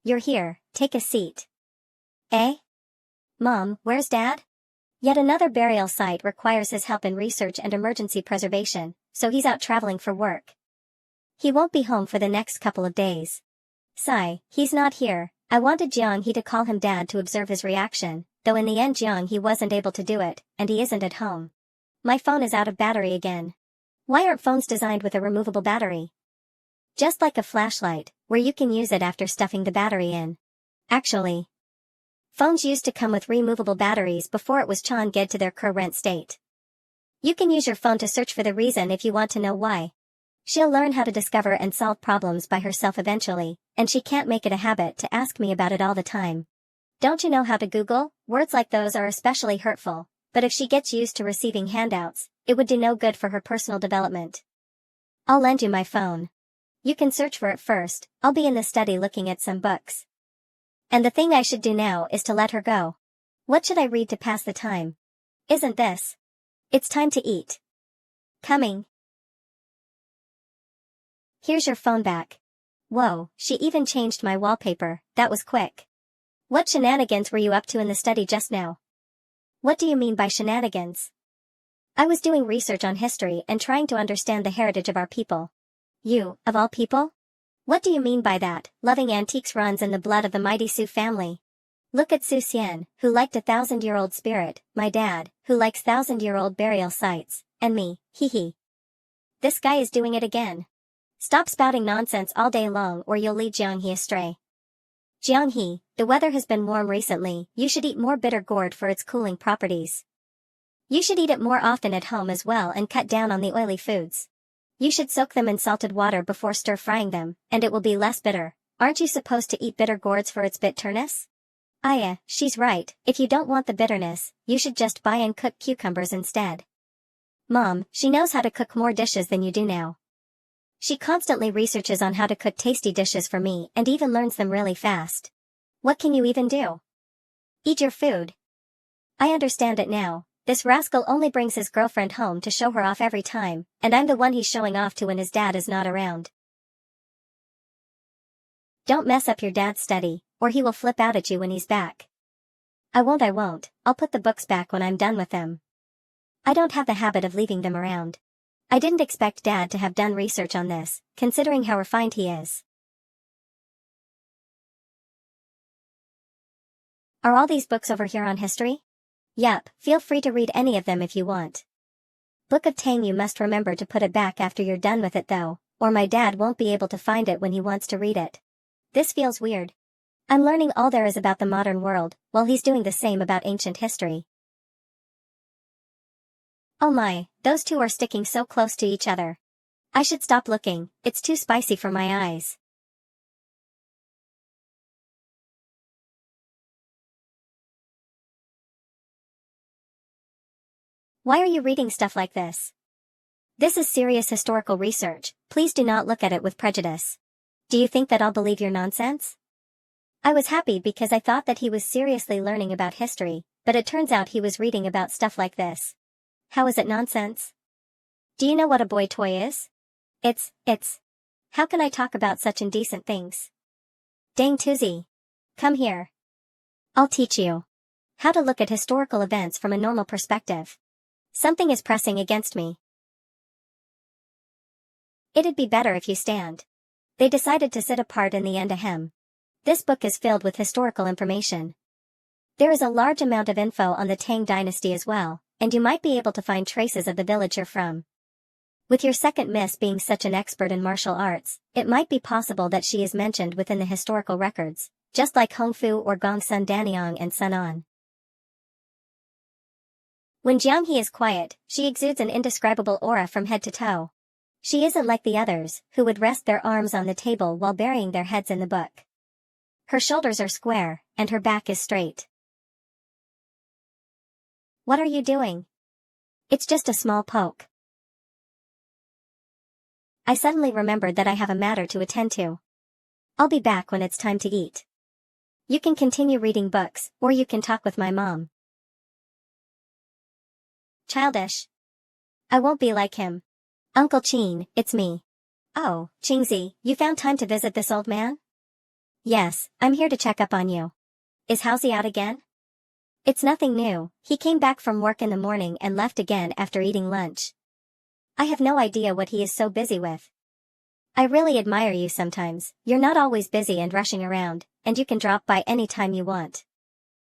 You're here, take a seat. Eh? Mom, where's Dad? Yet another burial site requires his help in research and emergency preservation, so he's out traveling for work. He won't be home for the next couple of days. Sigh, he's not here. I wanted Jiang He to call him Dad to observe his reaction, though in the end Jiang He wasn't able to do it, and he isn't at home. My phone is out of battery again. Why aren't phones designed with a removable battery? Just like a flashlight, where you can use it after stuffing the battery in. Actually, phones used to come with removable batteries before it was get to their current state. You can use your phone to search for the reason if you want to know why. She'll learn how to discover and solve problems by herself eventually, and she can't make it a habit to ask me about it all the time. Don't you know how to Google? Words like those are especially hurtful, but if she gets used to receiving handouts, it would do no good for her personal development. I'll lend you my phone. You can search for it first. I'll be in the study looking at some books. And the thing I should do now is to let her go. What should I read to pass the time? Isn't this? It's time to eat. Coming. Here's your phone back. Whoa, she even changed my wallpaper, that was quick. What shenanigans were you up to in the study just now? What do you mean by shenanigans? I was doing research on history and trying to understand the heritage of our people. You, of all people? What do you mean by that? Loving antiques runs in the blood of the mighty Su family. Look at Su Xian, who liked a 1,000-year-old spirit, my dad, who likes 1,000-year-old burial sites, and me, hee hee. This guy is doing it again. Stop spouting nonsense all day long or you'll lead Jiang He astray. Jiang He, the weather has been warm recently, you should eat more bitter gourd for its cooling properties. You should eat it more often at home as well and cut down on the oily foods. You should soak them in salted water before stir-frying them, and it will be less bitter. Aren't you supposed to eat bitter gourds for its bitterness? Aya, she's right, if you don't want the bitterness, you should just buy and cook cucumbers instead. Mom, she knows how to cook more dishes than you do now. She constantly researches on how to cook tasty dishes for me and even learns them really fast. What can you even do? Eat your food. I understand it now. This rascal only brings his girlfriend home to show her off every time, and I'm the one he's showing off to when his dad is not around. Don't mess up your dad's study, or he will flip out at you when he's back. I won't. I'll put the books back when I'm done with them. I don't have the habit of leaving them around. I didn't expect Dad to have done research on this, considering how refined he is. Are all these books over here on history? Yup, feel free to read any of them if you want. Book of Tang, you must remember to put it back after you're done with it though, or my dad won't be able to find it when he wants to read it. This feels weird. I'm learning all there is about the modern world, while he's doing the same about ancient history. Oh my, those two are sticking so close to each other. I should stop looking, it's too spicy for my eyes. Why are you reading stuff like this? This is serious historical research, please do not look at it with prejudice. Do you think that I'll believe your nonsense? I was happy because I thought that he was seriously learning about history, but it turns out he was reading about stuff like this. How is it nonsense? Do you know what a boy toy is? It's. How can I talk about such indecent things? Dang Tuzi. Come here. I'll teach you how to look at historical events from a normal perspective. Something is pressing against me. It'd be better if you stand. They decided to sit apart in the end. Ahem. This book is filled with historical information. There is a large amount of info on the Tang dynasty as well, and you might be able to find traces of the village you're from. With your second miss being such an expert in martial arts, it might be possible that she is mentioned within the historical records, just like Hongfu or Gongsun Daniang and Sun On. When Jiang He is quiet, she exudes an indescribable aura from head to toe. She isn't like the others, who would rest their arms on the table while burying their heads in the book. Her shoulders are square, and her back is straight. What are you doing? It's just a small poke. I suddenly remembered that I have a matter to attend to. I'll be back when it's time to eat. You can continue reading books, or you can talk with my mom. Childish. I won't be like him. Uncle Chin, it's me. Oh, Chingzi, you found time to visit this old man? Yes, I'm here to check up on you. Is Hausi out again? It's nothing new, he came back from work in the morning and left again after eating lunch. I have no idea what he is so busy with. I really admire you sometimes, you're not always busy and rushing around, and you can drop by any time you want.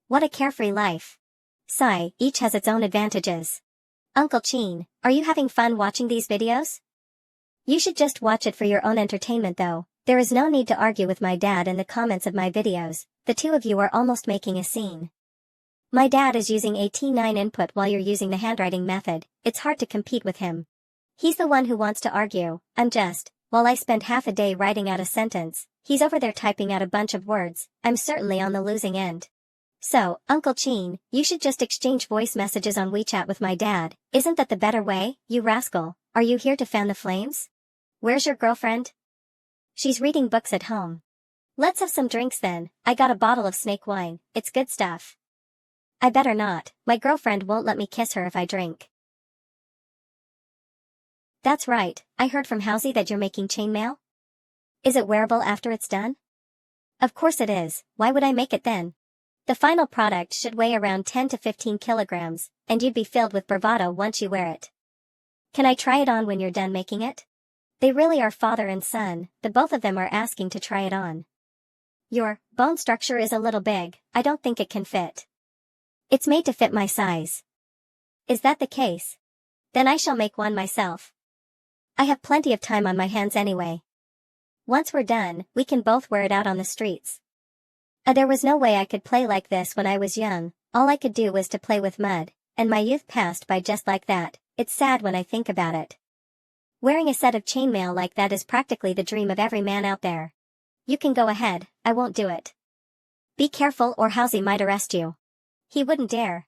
What a carefree life. Sigh, each has its own advantages. Uncle Chin, are you having fun watching these videos? You should just watch it for your own entertainment though, there is no need to argue with my dad in the comments of my videos, the two of you are almost making a scene. My dad is using a T9 input while you're using the handwriting method, it's hard to compete with him. He's the one who wants to argue, while I spend half a day writing out a sentence, he's over there typing out a bunch of words, I'm certainly on the losing end. So, Uncle Chin, you should just exchange voice messages on WeChat with my dad, isn't that the better way, you rascal, are you here to fan the flames? Where's your girlfriend? She's reading books at home. Let's have some drinks then, I got a bottle of snake wine, it's good stuff. I better not, my girlfriend won't let me kiss her if I drink. That's right, I heard from Hausi that you're making chainmail? Is it wearable after it's done? Of course it is, why would I make it then? The final product should weigh around 10 to 15 kilograms, and you'd be filled with bravado once you wear it. Can I try it on when you're done making it? They really are father and son, the both of them are asking to try it on. Your bone structure is a little big, I don't think it can fit. It's made to fit my size. Is that the case? Then I shall make one myself. I have plenty of time on my hands anyway. Once we're done, we can both wear it out on the streets. There was no way I could play like this when I was young, all I could do was to play with mud, and my youth passed by just like that, it's sad when I think about it. Wearing a set of chainmail like that is practically the dream of every man out there. You can go ahead, I won't do it. Be careful or Hausi might arrest you. He wouldn't dare.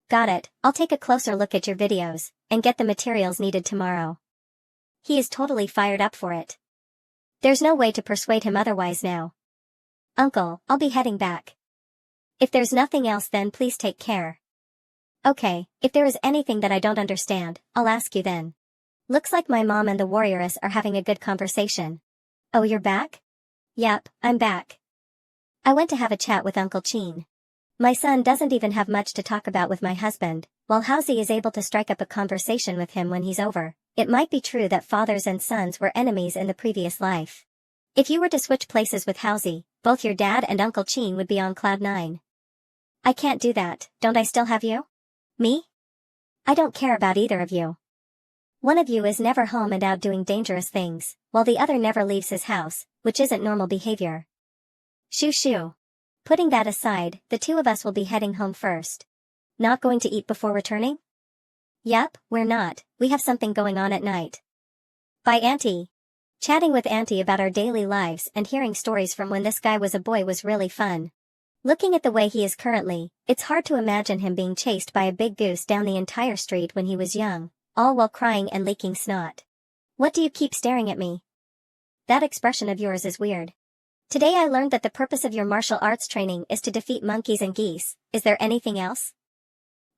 Got it, I'll take a closer look at your videos, and get the materials needed tomorrow. He is totally fired up for it. There's no way to persuade him otherwise now. Uncle, I'll be heading back. If there's nothing else then please take care. Okay, if there is anything that I don't understand, I'll ask you then. Looks like my mom and the warrioress are having a good conversation. Oh, you're back? Yep, I'm back. I went to have a chat with Uncle Chin. My son doesn't even have much to talk about with my husband, while Hausi is able to strike up a conversation with him when he's over. It might be true that fathers and sons were enemies in the previous life. If you were to switch places with Hausi, both your dad and Uncle Chin would be on cloud 9. I can't do that, don't I still have you? Me? I don't care about either of you. One of you is never home and out doing dangerous things, while the other never leaves his house, which isn't normal behavior. Shoo shoo. Putting that aside, the two of us will be heading home first. Not going to eat before returning? Yep, we're not, we have something going on at night. Bye Auntie. Chatting with Auntie about our daily lives and hearing stories from when this guy was a boy was really fun. Looking at the way he is currently, it's hard to imagine him being chased by a big goose down the entire street when he was young, all while crying and leaking snot. What do you keep staring at me? That expression of yours is weird. Today I learned that the purpose of your martial arts training is to defeat monkeys and geese, is there anything else?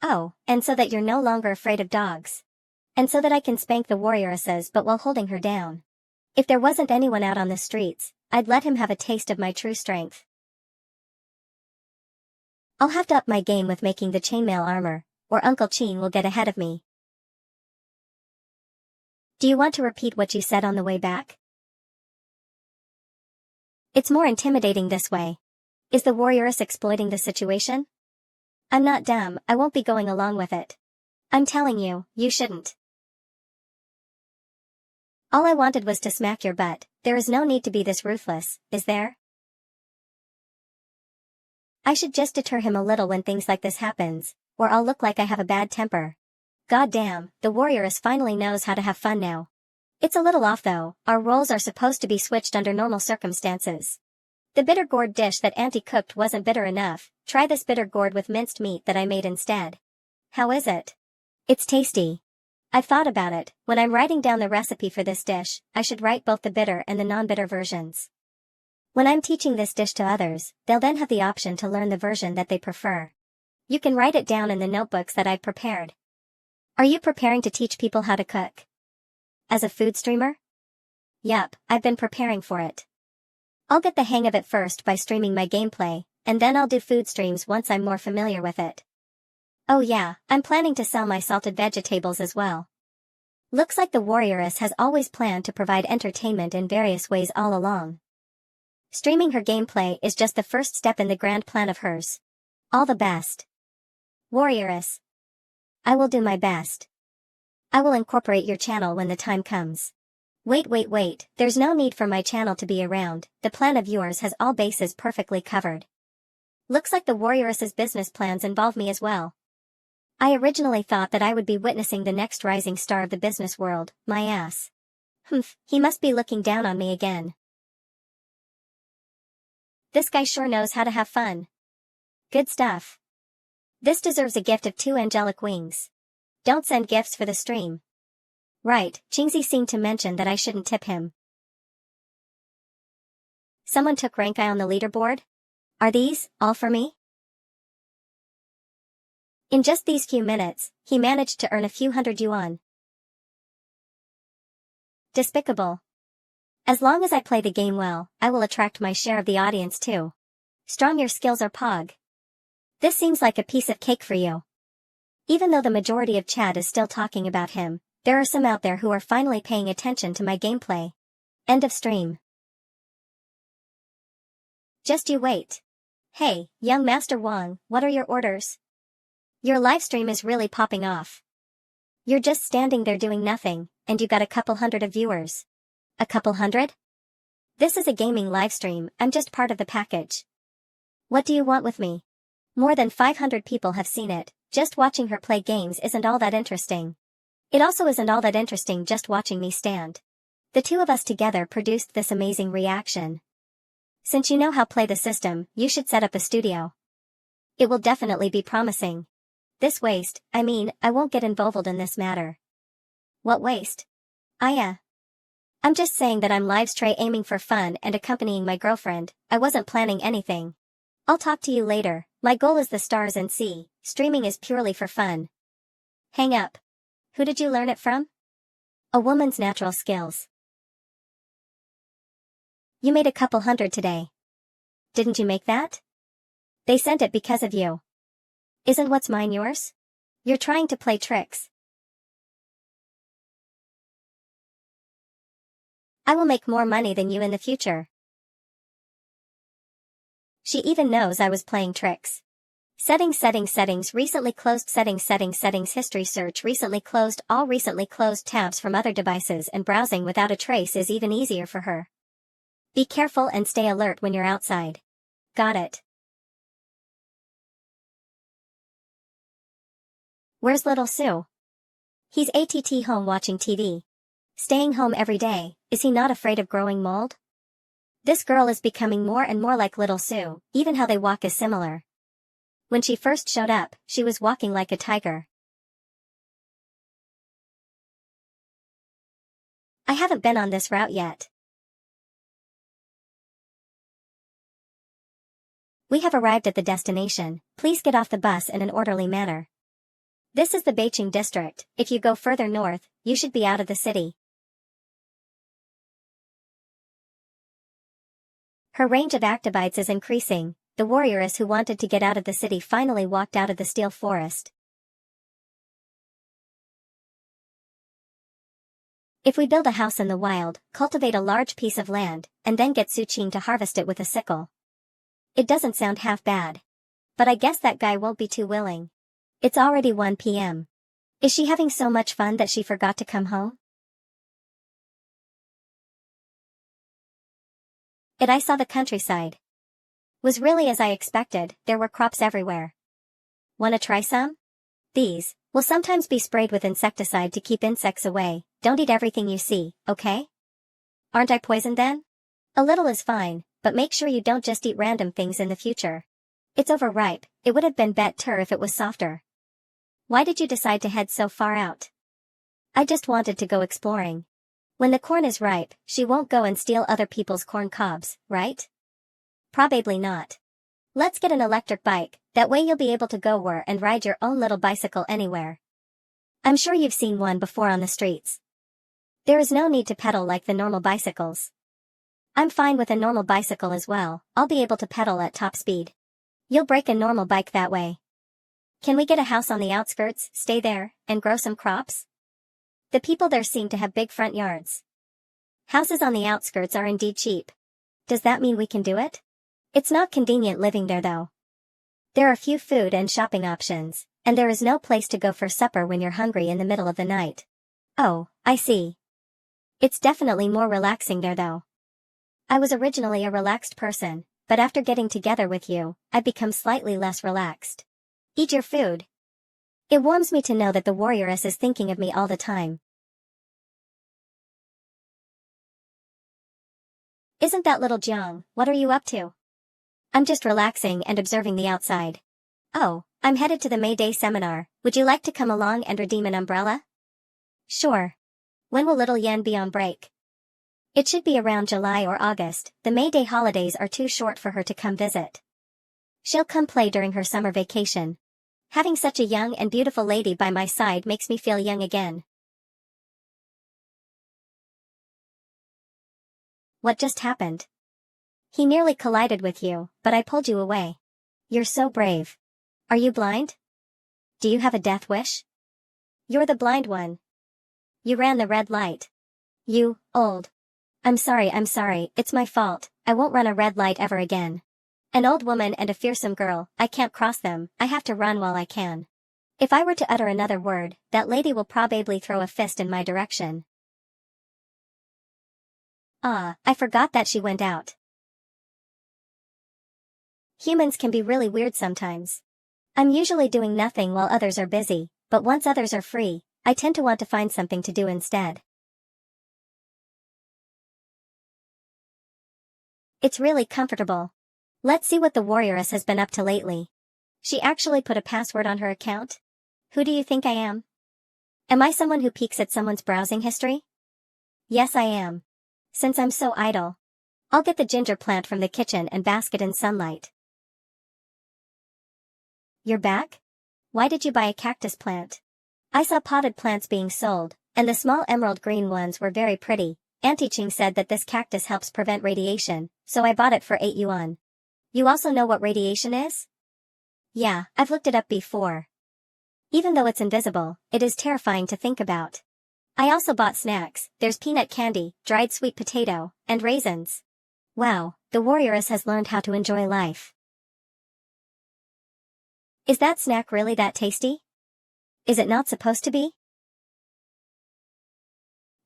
Oh, and so that you're no longer afraid of dogs. And so that I can spank the warrioresses but while holding her down. If there wasn't anyone out on the streets, I'd let him have a taste of my true strength. I'll have to up my game with making the chainmail armor, or Uncle Chin will get ahead of me. Do you want to repeat what you said on the way back? It's more intimidating this way. Is the warrioress exploiting the situation? I'm not dumb, I won't be going along with it. I'm telling you, you shouldn't. All I wanted was to smack your butt, there is no need to be this ruthless, is there? I should just deter him a little when things like this happens, or I'll look like I have a bad temper. God damn, the warrioress finally knows how to have fun now. It's a little off though, our roles are supposed to be switched under normal circumstances. The bitter gourd dish that Auntie cooked wasn't bitter enough, try this bitter gourd with minced meat that I made instead. How is it? It's tasty. I've thought about it, when I'm writing down the recipe for this dish, I should write both the bitter and the non-bitter versions. When I'm teaching this dish to others, they'll then have the option to learn the version that they prefer. You can write it down in the notebooks that I've prepared. Are you preparing to teach people how to cook? As a food streamer? Yup, I've been preparing for it. I'll get the hang of it first by streaming my gameplay, and then I'll do food streams once I'm more familiar with it. Oh yeah, I'm planning to sell my salted vegetables as well. Looks like the warrioress has always planned to provide entertainment in various ways all along. Streaming her gameplay is just the first step in the grand plan of hers. All the best. Warrioress. I will do my best. I will incorporate your channel when the time comes. Wait, there's no need for my channel to be around, the plan of yours has all bases perfectly covered. Looks like the warrioress's business plans involve me as well. I originally thought that I would be witnessing the next rising star of the business world, my ass. Humph, he must be looking down on me again. This guy sure knows how to have fun. Good stuff. This deserves a gift of 2 angelic wings. Don't send gifts for the stream. Right, Jingzi seemed to mention that I shouldn't tip him. Someone took rank I on the leaderboard? Are these all for me? In just these few minutes, he managed to earn a few hundred yuan. Despicable. As long as I play the game well, I will attract my share of the audience too. Strong your skills are pog. This seems like a piece of cake for you. Even though the majority of chat is still talking about him, there are some out there who are finally paying attention to my gameplay. End of stream. Just you wait. Hey, young Master Wang, what are your orders? Your livestream is really popping off. You're just standing there doing nothing, and you got a couple hundred of viewers. A couple hundred? This is a gaming livestream, I'm just part of the package. What do you want with me? More than 500 people have seen it, just watching her play games isn't all that interesting. It also isn't all that interesting just watching me stand. The two of us together produced this amazing reaction. Since you know how to play the system, you should set up a studio. It will definitely be promising. This waste, I won't get involved in this matter. What waste? I'm just saying that I'm livestream aiming for fun and accompanying my girlfriend, I wasn't planning anything. I'll talk to you later, my goal is the stars and sea, streaming is purely for fun. Hang up. Who did you learn it from? A woman's natural skills. You made a couple hundred today. Didn't you make that? They sent it because of you. Isn't what's mine yours? You're trying to play tricks. I will make more money than you in the future. She even knows I was playing tricks. Settings recently closed settings history search recently closed all recently closed tabs from other devices and browsing without a trace is even easier for her. Be careful and stay alert when you're outside. Got it. Where's little Sue? He's home watching TV. Staying home every day, is he not afraid of growing mold? This girl is becoming more and more like little Sue, even how they walk is similar. When she first showed up, she was walking like a tiger. I haven't been on this route yet. We have arrived at the destination, please get off the bus in an orderly manner. This is the Beijing district, if you go further north, you should be out of the city. Her range of activities is increasing, the warrioress who wanted to get out of the city finally walked out of the steel forest. If we build a house in the wild, cultivate a large piece of land, and then get Suqing to harvest it with a sickle. It doesn't sound half bad. But I guess that guy won't be too willing. It's already 1 p.m. Is she having so much fun that she forgot to come home? I saw the countryside. Was really as I expected, there were crops everywhere. Wanna try some? These will sometimes be sprayed with insecticide to keep insects away, don't eat everything you see, okay? Aren't I poisoned then? A little is fine, but make sure you don't just eat random things in the future. It's overripe, it would have been better if it was softer. Why did you decide to head so far out? I just wanted to go exploring. When the corn is ripe, she won't go and steal other people's corn cobs, right? Probably not. Let's get an electric bike, that way you'll be able to go where and ride your own little bicycle anywhere. I'm sure you've seen one before on the streets. There is no need to pedal like the normal bicycles. I'm fine with a normal bicycle as well, I'll be able to pedal at top speed. You'll break a normal bike that way. Can we get a house on the outskirts, stay there, and grow some crops? The people there seem to have big front yards. Houses on the outskirts are indeed cheap. Does that mean we can do it? It's not convenient living there though. There are few food and shopping options, and there is no place to go for supper when you're hungry in the middle of the night. Oh, I see. It's definitely more relaxing there though. I was originally a relaxed person, but after getting together with you, I've become slightly less relaxed. Eat your food. It warms me to know that the warrioress is thinking of me all the time. Isn't that little Jiang? What are you up to? I'm just relaxing and observing the outside. Oh, I'm headed to the May Day seminar. Would you like to come along and redeem an umbrella? Sure. When will little Yan be on break? It should be around July or August. The May Day holidays are too short for her to come visit. She'll come play during her summer vacation. Having such a young and beautiful lady by my side makes me feel young again. What just happened? He nearly collided with you, but I pulled you away. You're so brave. Are you blind? Do you have a death wish? You're the blind one. You ran the red light. You, old. I'm sorry, it's my fault. I won't run a red light ever again. An old woman and a fearsome girl, I can't cross them, I have to run while I can. If I were to utter another word, that lady will probably throw a fist in my direction. Ah, I forgot that she went out. Humans can be really weird sometimes. I'm usually doing nothing while others are busy, but once others are free, I tend to want to find something to do instead. It's really comfortable. Let's see what the warrioress has been up to lately. She actually put a password on her account? Who do you think I am? Am I someone who peeks at someone's browsing history? Yes, I am. Since I'm so idle. I'll get the ginger plant from the kitchen and bask it in sunlight. You're back? Why did you buy a cactus plant? I saw potted plants being sold, and the small emerald green ones were very pretty. Auntie Ching said that this cactus helps prevent radiation, so I bought it for 8 yuan. You also know what radiation is? Yeah, I've looked it up before. Even though it's invisible, it is terrifying to think about. I also bought snacks. There's peanut candy, dried sweet potato, and raisins. Wow, the warrioress has learned how to enjoy life. Is that snack really that tasty? Is it not supposed to be?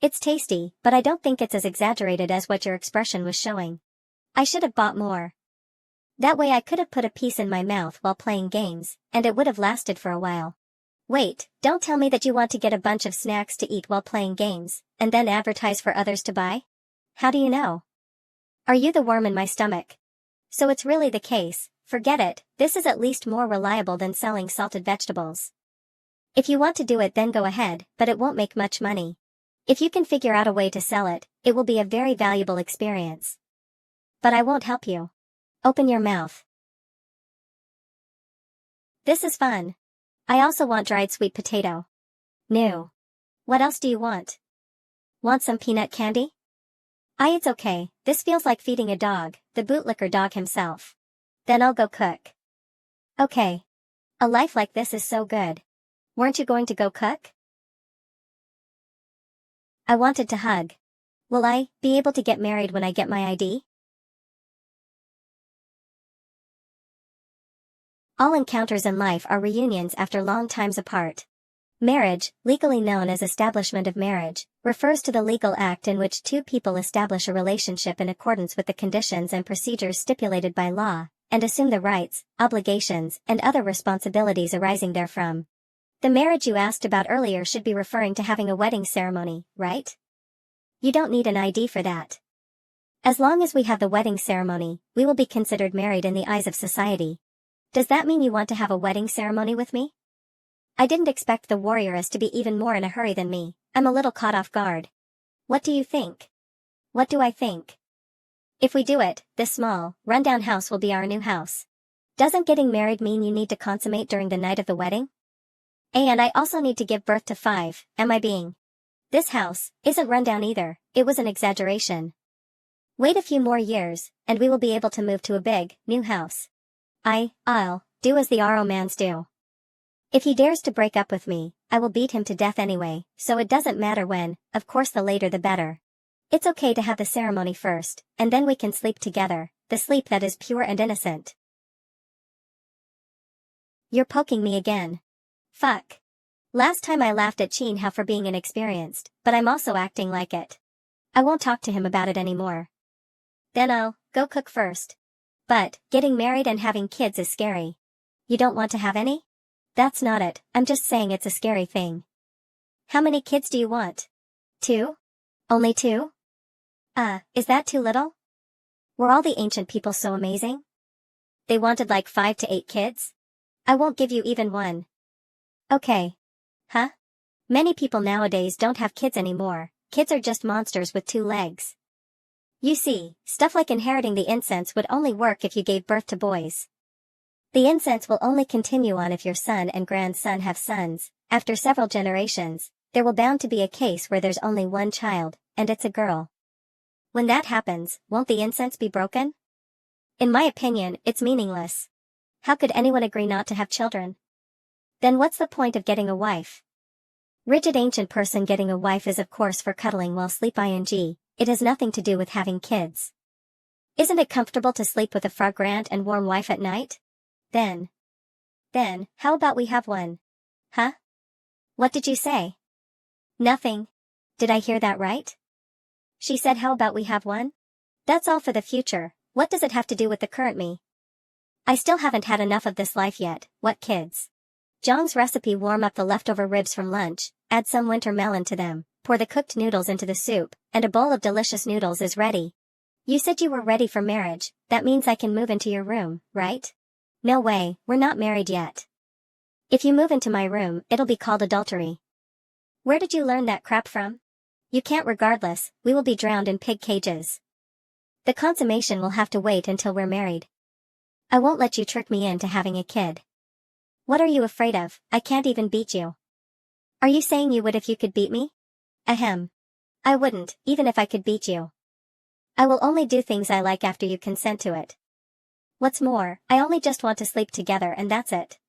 It's tasty, but I don't think it's as exaggerated as what your expression was showing. I should have bought more. That way I could have put a piece in my mouth while playing games, and it would have lasted for a while. Wait, don't tell me that you want to get a bunch of snacks to eat while playing games, and then advertise for others to buy? How do you know? Are you the worm in my stomach? So it's really the case. Forget it, this is at least more reliable than selling salted vegetables. If you want to do it then go ahead, but it won't make much money. If you can figure out a way to sell it, it will be a very valuable experience. But I won't help you. Open your mouth. This is fun. I also want dried sweet potato. No. What else do you want? Want some peanut candy? It's okay, this feels like feeding a dog, the bootlicker dog himself. Then I'll go cook. Okay. A life like this is so good. Weren't you going to go cook? I wanted to hug. Will I be able to get married when I get my ID? All encounters in life are reunions after long times apart. Marriage, legally known as establishment of marriage, refers to the legal act in which two people establish a relationship in accordance with the conditions and procedures stipulated by law, and assume the rights, obligations, and other responsibilities arising therefrom. The marriage you asked about earlier should be referring to having a wedding ceremony, right? You don't need an ID for that. As long as we have the wedding ceremony, we will be considered married in the eyes of society. Does that mean you want to have a wedding ceremony with me? I didn't expect the warrioress to be even more in a hurry than me. I'm a little caught off guard. What do you think? What do I think? If we do it, this small, rundown house will be our new house. Doesn't getting married mean you need to consummate during the night of the wedding? And I also need to give birth to 5, am I being This house isn't run down either, it was an exaggeration. Wait a few more years, and we will be able to move to a big, new house. I'll do as the Aromans do. If he dares to break up with me, I will beat him to death anyway, so it doesn't matter when, of course the later the better. It's okay to have the ceremony first, and then we can sleep together, the sleep that is pure and innocent. You're poking me again. Fuck. Last time I laughed at Chin for being inexperienced, but I'm also acting like it. I won't talk to him about it anymore. Then I'll go cook first. But, getting married and having kids is scary. You don't want to have any? That's not it, I'm just saying it's a scary thing. How many kids do you want? 2? Only 2? Is that too little? Were all the ancient people so amazing? They wanted like 5 to 8 kids? I won't give you even 1. Okay. Huh? Many people nowadays don't have kids anymore, kids are just monsters with 2 legs. You see, stuff like inheriting the incense would only work if you gave birth to boys. The incense will only continue on if your son and grandson have sons. After several generations, there will bound to be a case where there's only 1 child, and it's a girl. When that happens, won't the incense be broken? In my opinion, it's meaningless. How could anyone agree not to have children? Then what's the point of getting a wife? Rigid ancient person getting a wife is of course for cuddling while sleep ing. It has nothing to do with having kids. Isn't it comfortable to sleep with a fragrant and warm wife at night? Then, how about we have one? Huh? What did you say? Nothing. Did I hear that right? She said how about we have one? That's all for the future, what does it have to do with the current me? I still haven't had enough of this life yet, what kids? Zhang's recipe: warm up the leftover ribs from lunch, add some winter melon to them, pour the cooked noodles into the soup, and a bowl of delicious noodles is ready. You said you were ready for marriage, that means I can move into your room, right? No way, we're not married yet. If you move into my room, it'll be called adultery. Where did you learn that crap from? You can't regardless, we will be drowned in pig cages. The consummation will have to wait until we're married. I won't let you trick me into having a kid. What are you afraid of? I can't even beat you. Are you saying you would if you could beat me? Ahem. I wouldn't, even if I could beat you. I will only do things I like after you consent to it. What's more, I only just want to sleep together and that's it.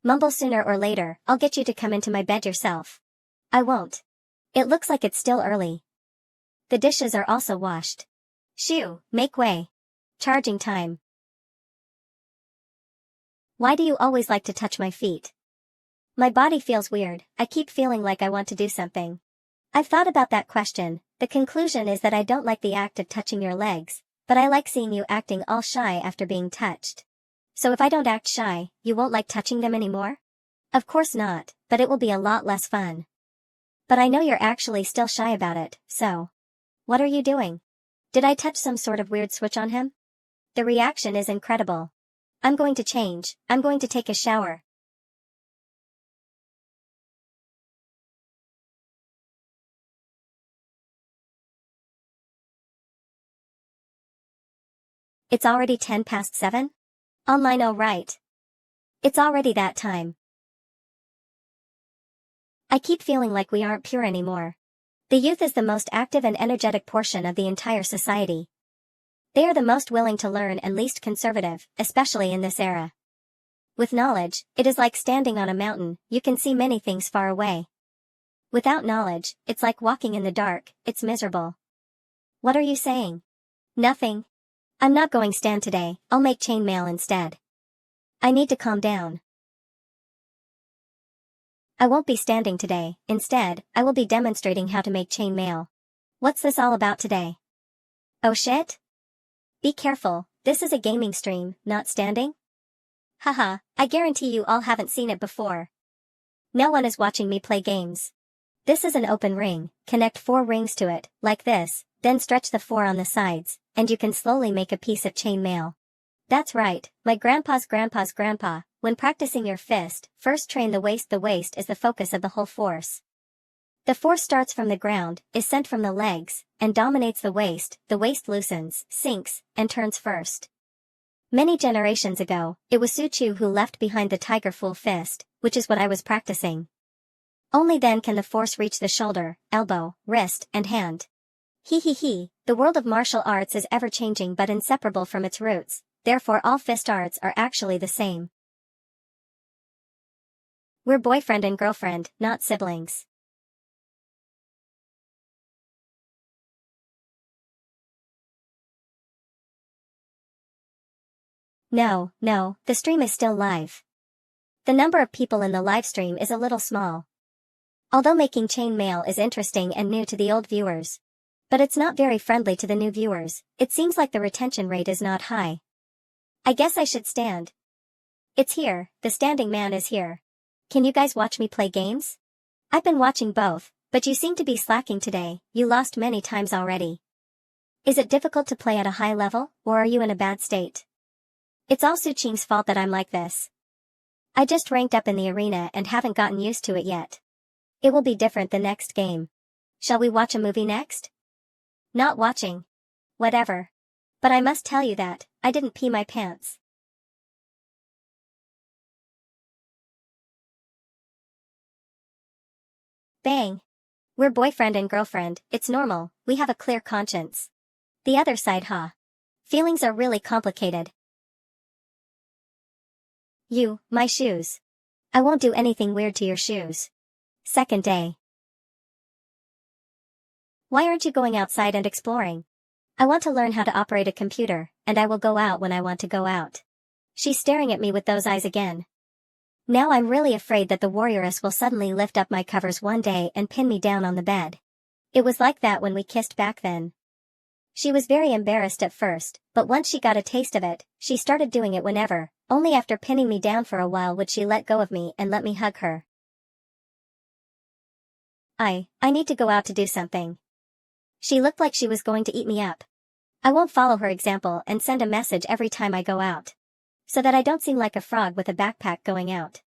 Mumble: sooner or later, I'll get you to come into my bed yourself. I won't. It looks like it's still early. The dishes are also washed. Shoo, make way. Charging time. Why do you always like to touch my feet? My body feels weird, I keep feeling like I want to do something. I've thought about that question, the conclusion is that I don't like the act of touching your legs, but I like seeing you acting all shy after being touched. So if I don't act shy, you won't like touching them anymore? Of course not, but it will be a lot less fun. But I know you're actually still shy about it, so. What are you doing? Did I touch some sort of weird switch on him? The reaction is incredible. I'm going to change, I'm going to take a shower. It's already 7:10? Online, oh right. It's already that time. I keep feeling like we aren't pure anymore. The youth is the most active and energetic portion of the entire society. They are the most willing to learn and least conservative, especially in this era. With knowledge, it is like standing on a mountain, you can see many things far away. Without knowledge, it's like walking in the dark, it's miserable. What are you saying? Nothing. I'm not going stand today, I'll make chainmail instead. I need to calm down. I won't be standing today, instead, I will be demonstrating how to make chainmail. What's this all about today? Oh shit? Be careful, this is a gaming stream, not standing? Haha, I guarantee you all haven't seen it before. No one is watching me play games. This is an open ring, connect 4 rings to it, like this, then stretch the 4 on the sides, and you can slowly make a piece of chainmail. That's right, my grandpa's grandpa. When practicing your fist, first train the waist. The waist is the focus of the whole force. The force starts from the ground, is sent from the legs, and dominates the waist loosens, sinks, and turns first. Many generations ago, it was Su Chu who left behind the tiger full fist, which is what I was practicing. Only then can the force reach the shoulder, elbow, wrist, and hand. The world of martial arts is ever-changing but inseparable from its roots, therefore all fist arts are actually the same. We're boyfriend and girlfriend, not siblings. No, the stream is still live. The number of people in the live stream is a little small. Although making chain mail is interesting and new to the old viewers. But it's not very friendly to the new viewers, it seems like the retention rate is not high. I guess I should stand. It's here, the standing man is here. Can you guys watch me play games? I've been watching both, but you seem to be slacking today, you lost many times already. Is it difficult to play at a high level, or are you in a bad state? It's all Suqing's fault that I'm like this. I just ranked up in the arena and haven't gotten used to it yet. It will be different the next game. Shall we watch a movie next? Not watching. Whatever. But I must tell you that, I didn't pee my pants. Bang. We're boyfriend and girlfriend, it's normal, we have a clear conscience. The other side, huh? Feelings are really complicated. My shoes. I won't do anything weird to your shoes. Second day. Why aren't you going outside and exploring? I want to learn how to operate a computer, and I will go out when I want to go out. She's staring at me with those eyes again. Now I'm really afraid that the warrioress will suddenly lift up my covers one day and pin me down on the bed. It was like that when we kissed back then. She was very embarrassed at first, but once she got a taste of it, she started doing it whenever, only after pinning me down for a while would she let go of me and let me hug her. I need to go out to do something. She looked like she was going to eat me up. I won't follow her example and send a message every time I go out. So that I don't seem like a frog with a backpack going out.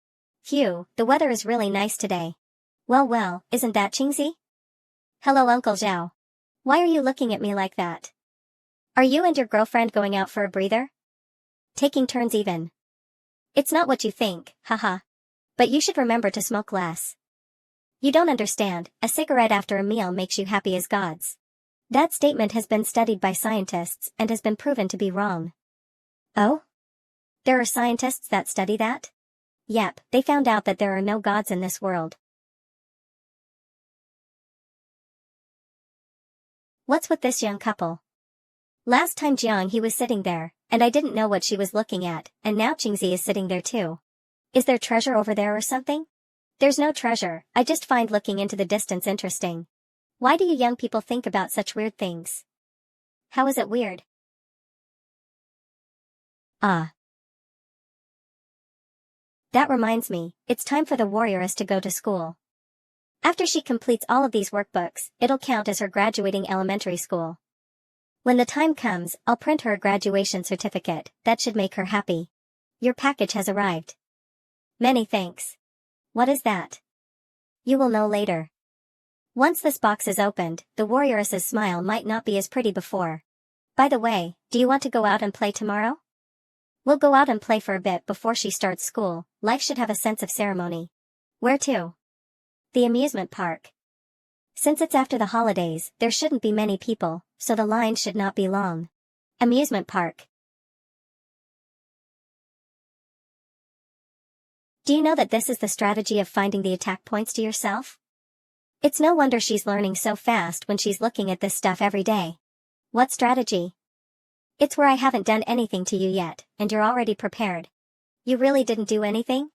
Phew, the weather is really nice today. Well, isn't that Qingzi? Hello Uncle Zhao. Why are you looking at me like that? Are you and your girlfriend going out for a breather? Taking turns even. It's not what you think, haha. But you should remember to smoke less. You don't understand, a cigarette after a meal makes you happy as gods. That statement has been studied by scientists and has been proven to be wrong. Oh? There are scientists that study that? Yep, they found out that there are no gods in this world. What's with this young couple? Last time Jiang he was sitting there, and I didn't know what she was looking at, and now Qingzi is sitting there too. Is there treasure over there or something? There's no treasure, I just find looking into the distance interesting. Why do you young people think about such weird things? How is it weird? Ah. That reminds me, it's time for the warrioress to go to school. After she completes all of these workbooks, it'll count as her graduating elementary school. When the time comes, I'll print her a graduation certificate, that should make her happy. Your package has arrived. Many thanks. What is that? You will know later. Once this box is opened, the warrioress's smile might not be as pretty before. By the way, do you want to go out and play tomorrow? We'll go out and play for a bit before she starts school, life should have a sense of ceremony. Where to? The amusement park. Since it's after the holidays, there shouldn't be many people, so the line should not be long. Amusement park. Do you know that this is the strategy of finding the attack points to yourself? It's no wonder she's learning so fast when she's looking at this stuff every day. What strategy? It's where I haven't done anything to you yet, and you're already prepared. You really didn't do anything?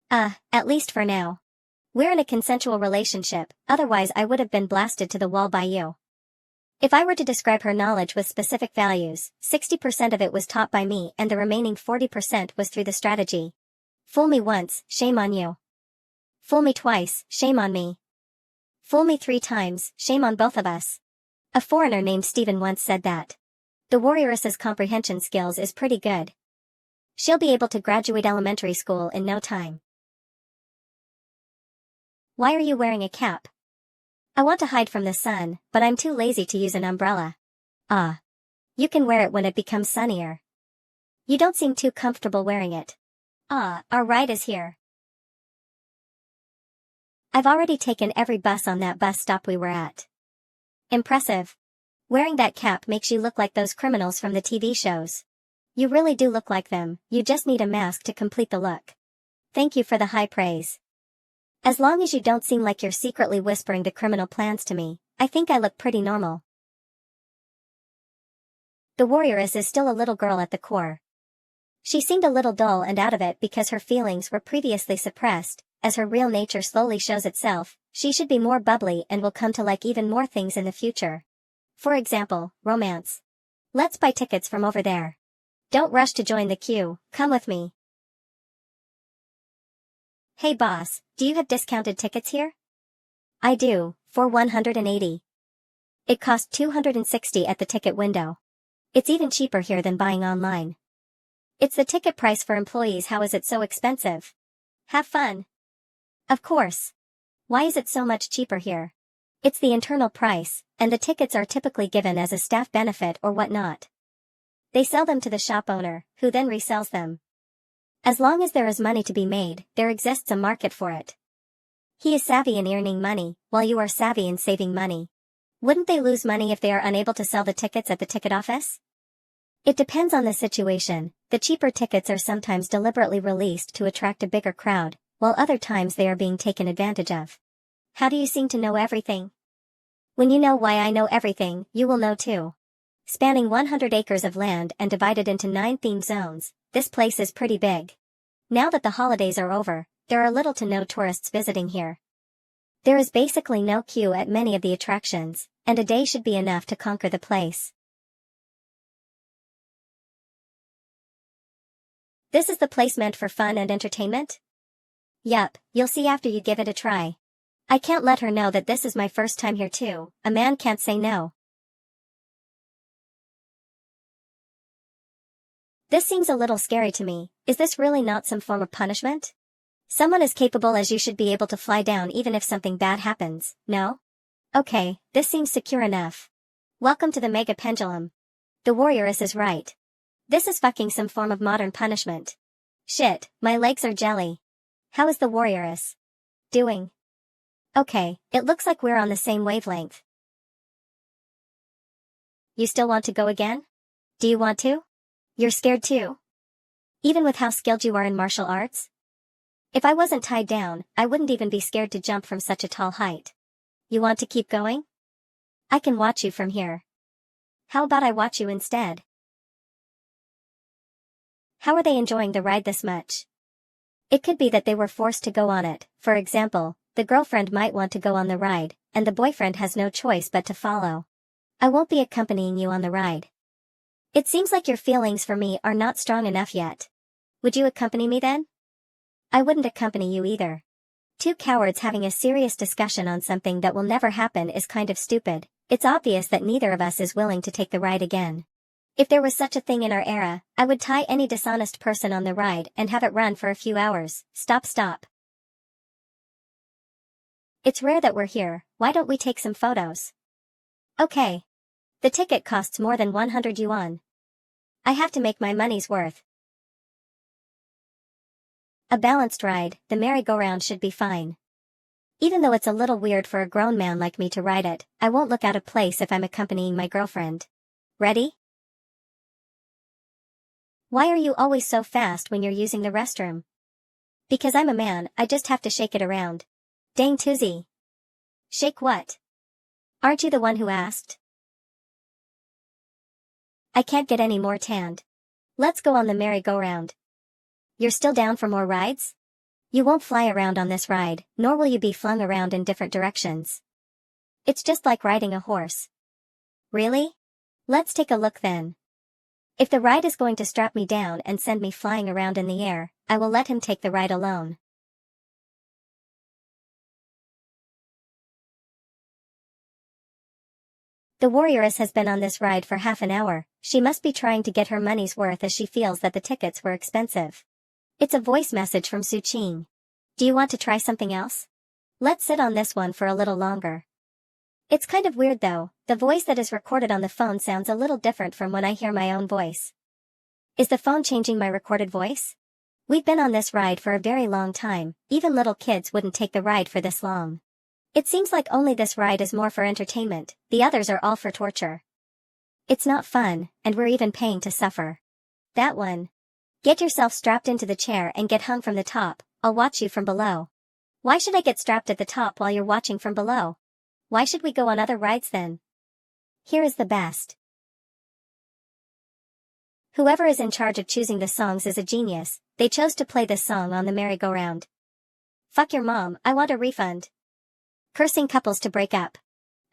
At least for now. We're in a consensual relationship, otherwise I would have been blasted to the wall by you. If I were to describe her knowledge with specific values, 60% of it was taught by me and the remaining 40% was through the strategy. Fool me once, shame on you. Fool me twice, shame on me. Fool me 3 times, shame on both of us. A foreigner named Stephen once said that. The warrioress's comprehension skills is pretty good. She'll be able to graduate elementary school in no time. Why are you wearing a cap? I want to hide from the sun, but I'm too lazy to use an umbrella. Ah. You can wear it when it becomes sunnier. You don't seem too comfortable wearing it. Ah, our ride is here. I've already taken every bus on that bus stop we were at. Impressive. Wearing that cap makes you look like those criminals from the TV shows. You really do look like them, you just need a mask to complete the look. Thank you for the high praise. As long as you don't seem like you're secretly whispering the criminal plans to me, I think I look pretty normal. The warrioress is still a little girl at the core. She seemed a little dull and out of it because her feelings were previously suppressed. As her real nature slowly shows itself, she should be more bubbly and will come to like even more things in the future. For example, romance. Let's buy tickets from over there. Don't rush to join the queue, come with me. Hey boss, do you have discounted tickets here? I do, for 180. It cost 260 at the ticket window. It's even cheaper here than buying online. It's the ticket price for employees. How is it so expensive? Have fun. Of course. Why is it so much cheaper here? It's the internal price, and the tickets are typically given as a staff benefit or whatnot. They sell them to the shop owner, who then resells them. As long as there is money to be made, there exists a market for it. He is savvy in earning money, while you are savvy in saving money. Wouldn't they lose money if they are unable to sell the tickets at the ticket office? It depends on the situation. The cheaper tickets are sometimes deliberately released to attract a bigger crowd, while other times they are being taken advantage of. How do you seem to know everything? When you know why I know everything, you will know too. Spanning 100 acres of land and divided into 9 themed zones, this place is pretty big. Now that the holidays are over, there are little to no tourists visiting here. There is basically no queue at many of the attractions, and a day should be enough to conquer the place. This is the place meant for fun and entertainment? Yup, you'll see after you give it a try. I can't let her know that this is my first time here too. A man can't say no. This seems a little scary to me. Is this really not some form of punishment? Someone as capable as you should be able to fly down even if something bad happens, no? Okay, this seems secure enough. Welcome to the Mega Pendulum. The warrioress is right. This is fucking some form of modern punishment. Shit, my legs are jelly. How is the warrioress doing? Okay, it looks like we're on the same wavelength. You still want to go again? Do you want to? You're scared too? Even with how skilled you are in martial arts? If I wasn't tied down, I wouldn't even be scared to jump from such a tall height. You want to keep going? I can watch you from here. How about I watch you instead? How are they enjoying the ride this much? It could be that they were forced to go on it. For example, the girlfriend might want to go on the ride, and the boyfriend has no choice but to follow. I won't be accompanying you on the ride. It seems like your feelings for me are not strong enough yet. Would you accompany me then? I wouldn't accompany you either. Two cowards having a serious discussion on something that will never happen is kind of stupid. It's obvious that neither of us is willing to take the ride again. If there was such a thing in our era, I would tie any dishonest person on the ride and have it run for a few hours. Stop. It's rare that we're here. Why don't we take some photos? Okay. The ticket costs more than 100 yuan. I have to make my money's worth. A balanced ride, the merry-go-round should be fine. Even though it's a little weird for a grown man like me to ride it, I won't look out of place if I'm accompanying my girlfriend. Ready? Why are you always so fast when you're using the restroom? Because I'm a man, I just have to shake it around. Dang toozy. Shake what? Aren't you the one who asked? I can't get any more tanned. Let's go on the merry-go-round. You're still down for more rides? You won't fly around on this ride, nor will you be flung around in different directions. It's just like riding a horse. Really? Let's take a look then. If the ride is going to strap me down and send me flying around in the air, I will let him take the ride alone. The warrioress has been on this ride for half an hour. She must be trying to get her money's worth as she feels that the tickets were expensive. It's a voice message from Su Qing. Do you want to try something else? Let's sit on this one for a little longer. It's kind of weird though, the voice that is recorded on the phone sounds a little different from when I hear my own voice. Is the phone changing my recorded voice? We've been on this ride for a very long time, even little kids wouldn't take the ride for this long. It seems like only this ride is more for entertainment, the others are all for torture. It's not fun, and we're even paying to suffer. That one. Get yourself strapped into the chair and get hung from the top, I'll watch you from below. Why should I get strapped at the top while you're watching from below? Why should we go on other rides then? Here is the best. Whoever is in charge of choosing the songs is a genius, they chose to play this song on the merry-go-round. Fuck your mom, I want a refund. Cursing couples to break up.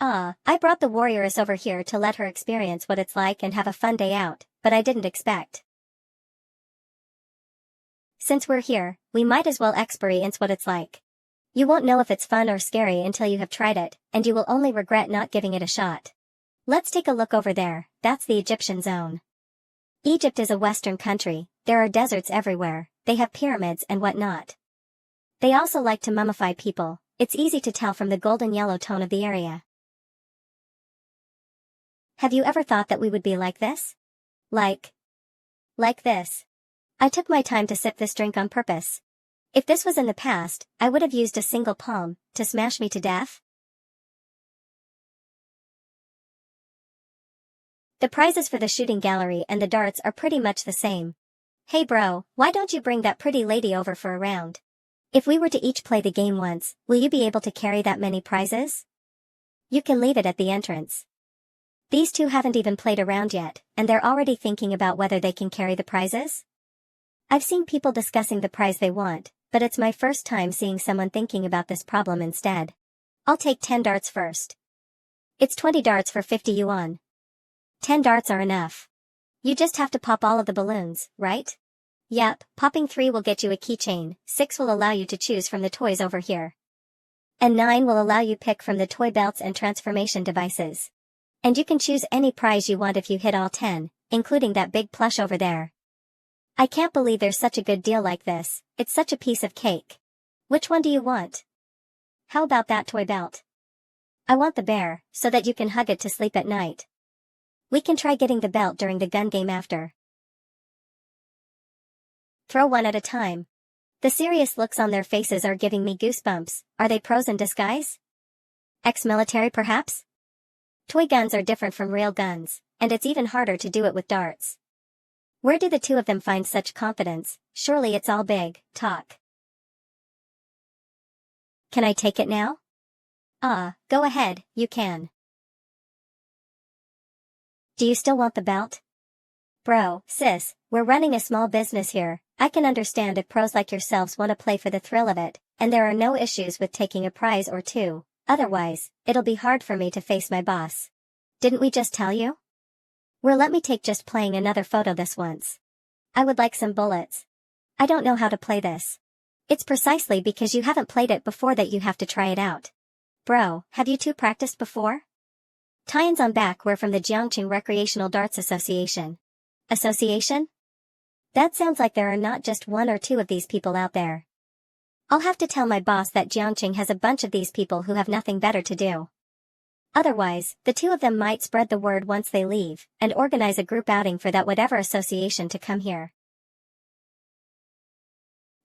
I brought the warrioress over here to let her experience what it's like and have a fun day out, but I didn't expect. Since we're here, we might as well experience what it's like. You won't know if it's fun or scary until you have tried it, and you will only regret not giving it a shot. Let's take a look over there, that's the Egyptian zone. Egypt is a Western country, there are deserts everywhere, they have pyramids and whatnot. They also like to mummify people, it's easy to tell from the golden yellow tone of the area. Have you ever thought that we would be like this? Like this. I took my time to sip this drink on purpose. If this was in the past, I would have used a single palm to smash me to death. The prizes for the shooting gallery and the darts are pretty much the same. Hey bro, why don't you bring that pretty lady over for a round? If we were to each play the game once, will you be able to carry that many prizes? You can leave it at the entrance. These two haven't even played around yet, and they're already thinking about whether they can carry the prizes? I've seen people discussing the prize they want, but it's my first time seeing someone thinking about this problem instead. I'll take 10 darts first. It's 20 darts for 50 yuan. 10 darts are enough. You just have to pop all of the balloons, right? Yep, popping 3 will get you a keychain, 6 will allow you to choose from the toys over here. And 9 will allow you pick from the toy belts and transformation devices. And you can choose any prize you want if you hit all 10, including that big plush over there. I can't believe there's such a good deal like this, it's such a piece of cake. Which one do you want? How about that toy belt? I want the bear, so that you can hug it to sleep at night. We can try getting the belt during the gun game after. Throw one at a time. The serious looks on their faces are giving me goosebumps, are they pros in disguise? Ex-military perhaps? Toy guns are different from real guns, and it's even harder to do it with darts. Where do the two of them find such confidence? Surely it's all big talk. Can I take it now? Go ahead, you can. Do you still want the belt? Bro, sis, we're running a small business here, I can understand if pros like yourselves want to play for the thrill of it, and there are no issues with taking a prize or two, otherwise, it'll be hard for me to face my boss. Didn't we just tell you? Well, let me take just playing another photo this once. I would like some bullets. I don't know how to play this. It's precisely because you haven't played it before that you have to try it out. Bro, have you two practiced before? Tie-ins on back were from the Jiangqing Recreational Darts Association. Association? That sounds like there are not just one or two of these people out there. I'll have to tell my boss that Jiangqing has a bunch of these people who have nothing better to do. Otherwise, the two of them might spread the word once they leave, and organize a group outing for that whatever association to come here.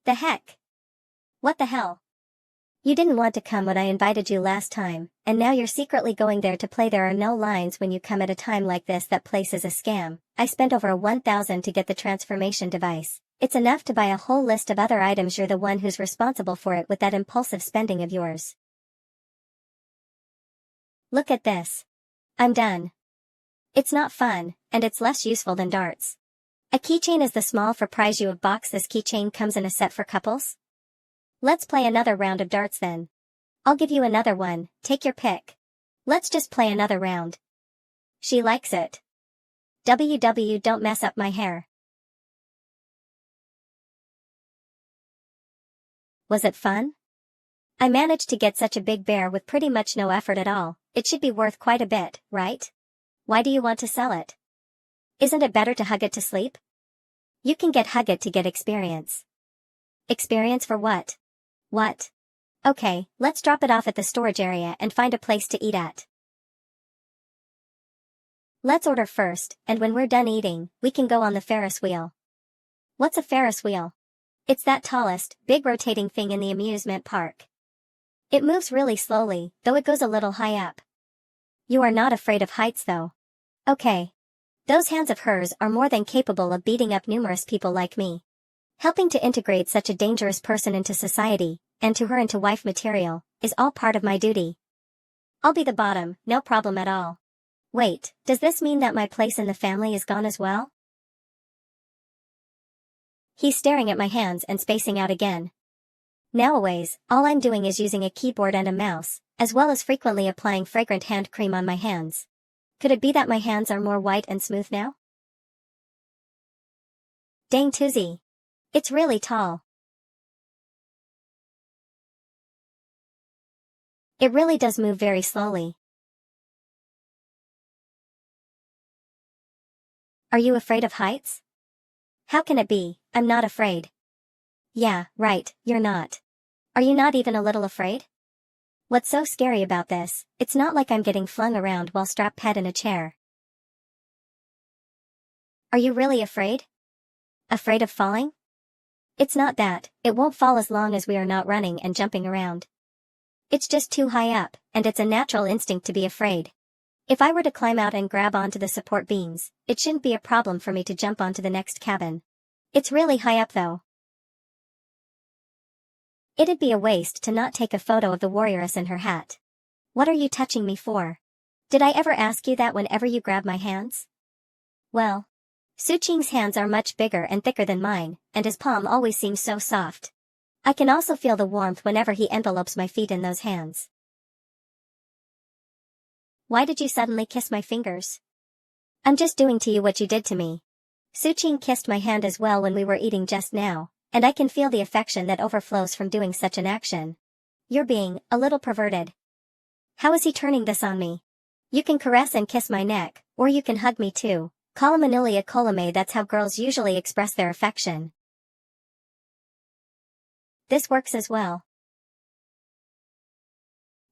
The heck? What the hell? You didn't want to come when I invited you last time, and now you're secretly going there to play. There are no lines when you come at a time like this. That place is a scam. I spent over 1,000 to get the transformation device. It's enough to buy a whole list of other items. You're the one who's responsible for it with that impulsive spending of yours. Look at this. I'm done. It's not fun, and it's less useful than darts. A keychain is the small for prize you have box. This keychain comes in a set for couples. Let's play another round of darts then. I'll give you another one, take your pick. Let's just play another round. She likes it. WW, don't mess up my hair. Was it fun? I managed to get such a big bear with pretty much no effort at all. It should be worth quite a bit, right? Why do you want to sell it? Isn't it better to hug it to sleep? You can get hug it to get experience. Experience for what? What? Okay, let's drop it off at the storage area and find a place to eat at. Let's order first, and when we're done eating, we can go on the Ferris wheel. What's a Ferris wheel? It's that tallest, big rotating thing in the amusement park. It moves really slowly, though it goes a little high up. You are not afraid of heights though. Okay. Those hands of hers are more than capable of beating up numerous people like me. Helping to integrate such a dangerous person into society, and to her into wife material, is all part of my duty. I'll be the bottom, no problem at all. Wait, does this mean that my place in the family is gone as well? He's staring at my hands and spacing out again. Nowadays, all I'm doing is using a keyboard and a mouse, as well as frequently applying fragrant hand cream on my hands. Could it be that my hands are more white and smooth now? Dang toozy. It's really tall. It really does move very slowly. Are you afraid of heights? How can it be? I'm not afraid. Yeah, right, you're not. Are you not even a little afraid? What's so scary about this? It's not like I'm getting flung around while strapped head in a chair. Are you really afraid? Afraid of falling? It's not that, it won't fall as long as we are not running and jumping around. It's just too high up, and it's a natural instinct to be afraid. If I were to climb out and grab onto the support beams, it shouldn't be a problem for me to jump onto the next cabin. It's really high up though. It'd be a waste to not take a photo of the warrioress in her hat. What are you touching me for? Did I ever ask you that whenever you grab my hands? Well, Suqing's hands are much bigger and thicker than mine, and his palm always seems so soft. I can also feel the warmth whenever he envelopes my feet in those hands. Why did you suddenly kiss my fingers? I'm just doing to you what you did to me. Suqing kissed my hand as well when we were eating just now, and I can feel the affection that overflows from doing such an action. You're being a little perverted. How is he turning this on me? You can caress and kiss my neck, or you can hug me too. Kalamanilia kolame, that's how girls usually express their affection. This works as well.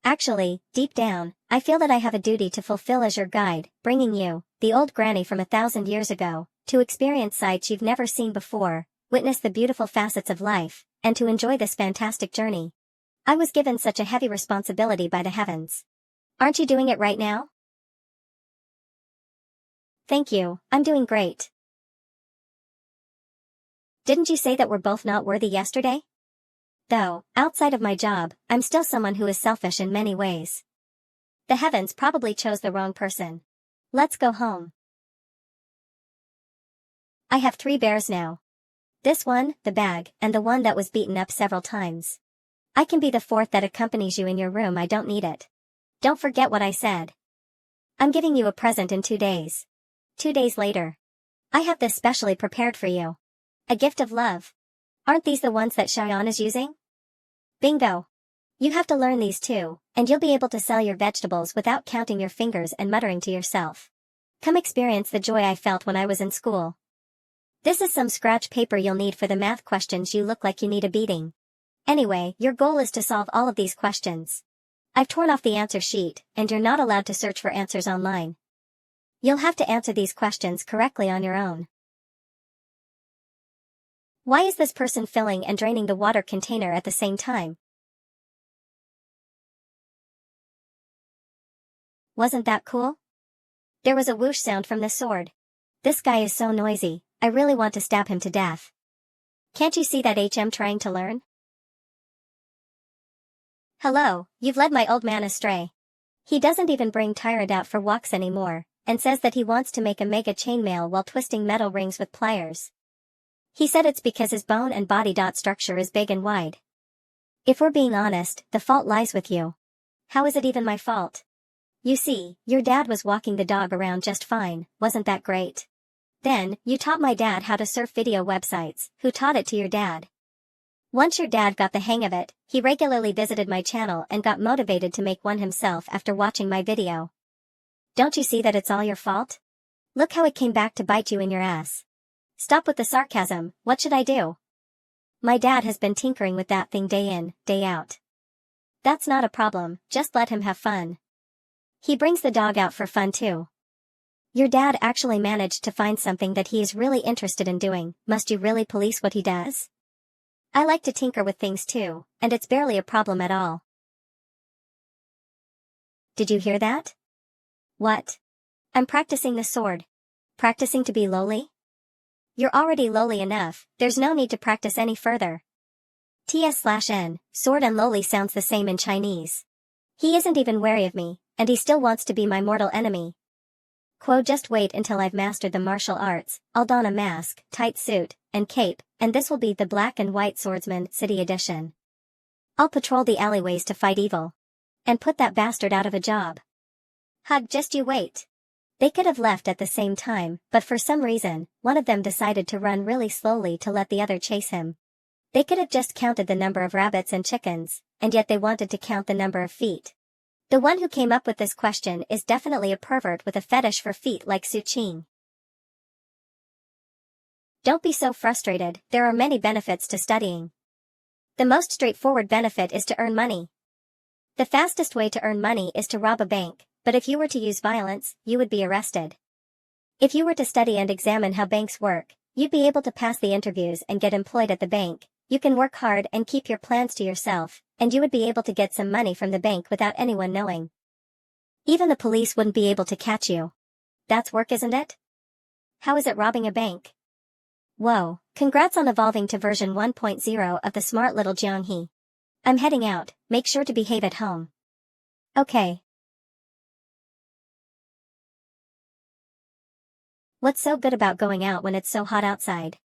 Actually, deep down, I feel that I have a duty to fulfill as your guide, bringing you, the old granny from 1,000 years ago, to experience sights you've never seen before, witness the beautiful facets of life, and to enjoy this fantastic journey. I was given such a heavy responsibility by the heavens. Aren't you doing it right now? Thank you, I'm doing great. Didn't you say that we're both not worthy yesterday? Though, outside of my job, I'm still someone who is selfish in many ways. The heavens probably chose the wrong person. Let's go home. I have 3 bears now. This one, the bag, and the one that was beaten up several times. I can be the 4th that accompanies you in your room. I don't need it. Don't forget what I said. I'm giving you a present in 2 days. 2 days later. I have this specially prepared for you. A gift of love. Aren't these the ones that Cheyenne is using? Bingo. You have to learn these too, and you'll be able to sell your vegetables without counting your fingers and muttering to yourself. Come experience the joy I felt when I was in school. This is some scratch paper you'll need for the math questions. You look like you need a beating. Anyway, your goal is to solve all of these questions. I've torn off the answer sheet, and you're not allowed to search for answers online. You'll have to answer these questions correctly on your own. Why is this person filling and draining the water container at the same time? Wasn't that cool? There was a whoosh sound from the sword. This guy is so noisy, I really want to stab him to death. Can't you see that HM trying to learn? Hello, you've led my old man astray. He doesn't even bring Tyrant out for walks anymore, and says that he wants to make a mega chainmail while twisting metal rings with pliers. He said it's because his bone and body dot structure is big and wide. If we're being honest, the fault lies with you. How is it even my fault? You see, your dad was walking the dog around just fine, wasn't that great? Then, you taught my dad how to surf video websites. Who taught it to your dad? Once your dad got the hang of it, he regularly visited my channel and got motivated to make one himself after watching my video. Don't you see that it's all your fault? Look how it came back to bite you in your ass. Stop with the sarcasm. What should I do? My dad has been tinkering with that thing day in, day out. That's not a problem, just let him have fun. He brings the dog out for fun too. Your dad actually managed to find something that he is really interested in doing. Must you really police what he does? I like to tinker with things too, and it's barely a problem at all. Did you hear that? What? I'm practicing the sword. Practicing to be lowly? You're already lowly enough, there's no need to practice any further. T/N, sword and lowly sounds the same in Chinese. He isn't even wary of me, and he still wants to be my mortal enemy. Quo, just wait until I've mastered the martial arts, I'll don a mask, tight suit, and cape, and this will be the Black and White Swordsman City Edition. I'll patrol the alleyways to fight evil. And put that bastard out of a job. Hug, just you wait. They could have left at the same time, but for some reason, one of them decided to run really slowly to let the other chase him. They could have just counted the number of rabbits and chickens, and yet they wanted to count the number of feet. The one who came up with this question is definitely a pervert with a fetish for feet like Su Qing. Don't be so frustrated, there are many benefits to studying. The most straightforward benefit is to earn money. The fastest way to earn money is to rob a bank, but if you were to use violence, you would be arrested. If you were to study and examine how banks work, you'd be able to pass the interviews and get employed at the bank. You can work hard and keep your plans to yourself, and you would be able to get some money from the bank without anyone knowing. Even the police wouldn't be able to catch you. That's work, isn't it? How is it robbing a bank? Whoa, congrats on evolving to version 1.0 of the smart little Jianghe. I'm heading out, make sure to behave at home. Okay. What's so good about going out when it's so hot outside?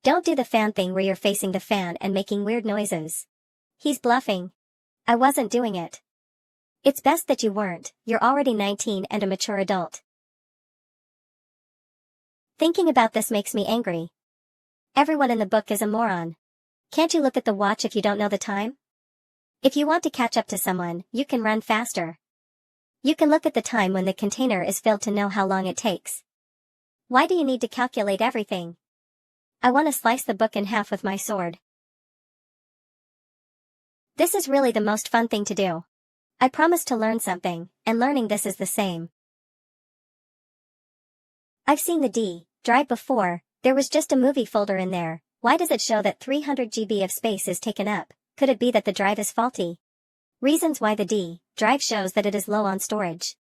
Don't do the fan thing where you're facing the fan and making weird noises. He's bluffing. I wasn't doing it. It's best that you weren't, you're already 19 and a mature adult. Thinking about this makes me angry. Everyone in the book is a moron. Can't you look at the watch if you don't know the time? If you want to catch up to someone, you can run faster. You can look at the time when the container is filled to know how long it takes. Why do you need to calculate everything? I want to slice the book in half with my sword. This is really the most fun thing to do. I promised to learn something, and learning this is the same. I've seen the D drive before, there was just a movie folder in there. Why does it show that 300 GB of space is taken up? Could it be that the drive is faulty? Reasons why the D drive shows that it is low on storage.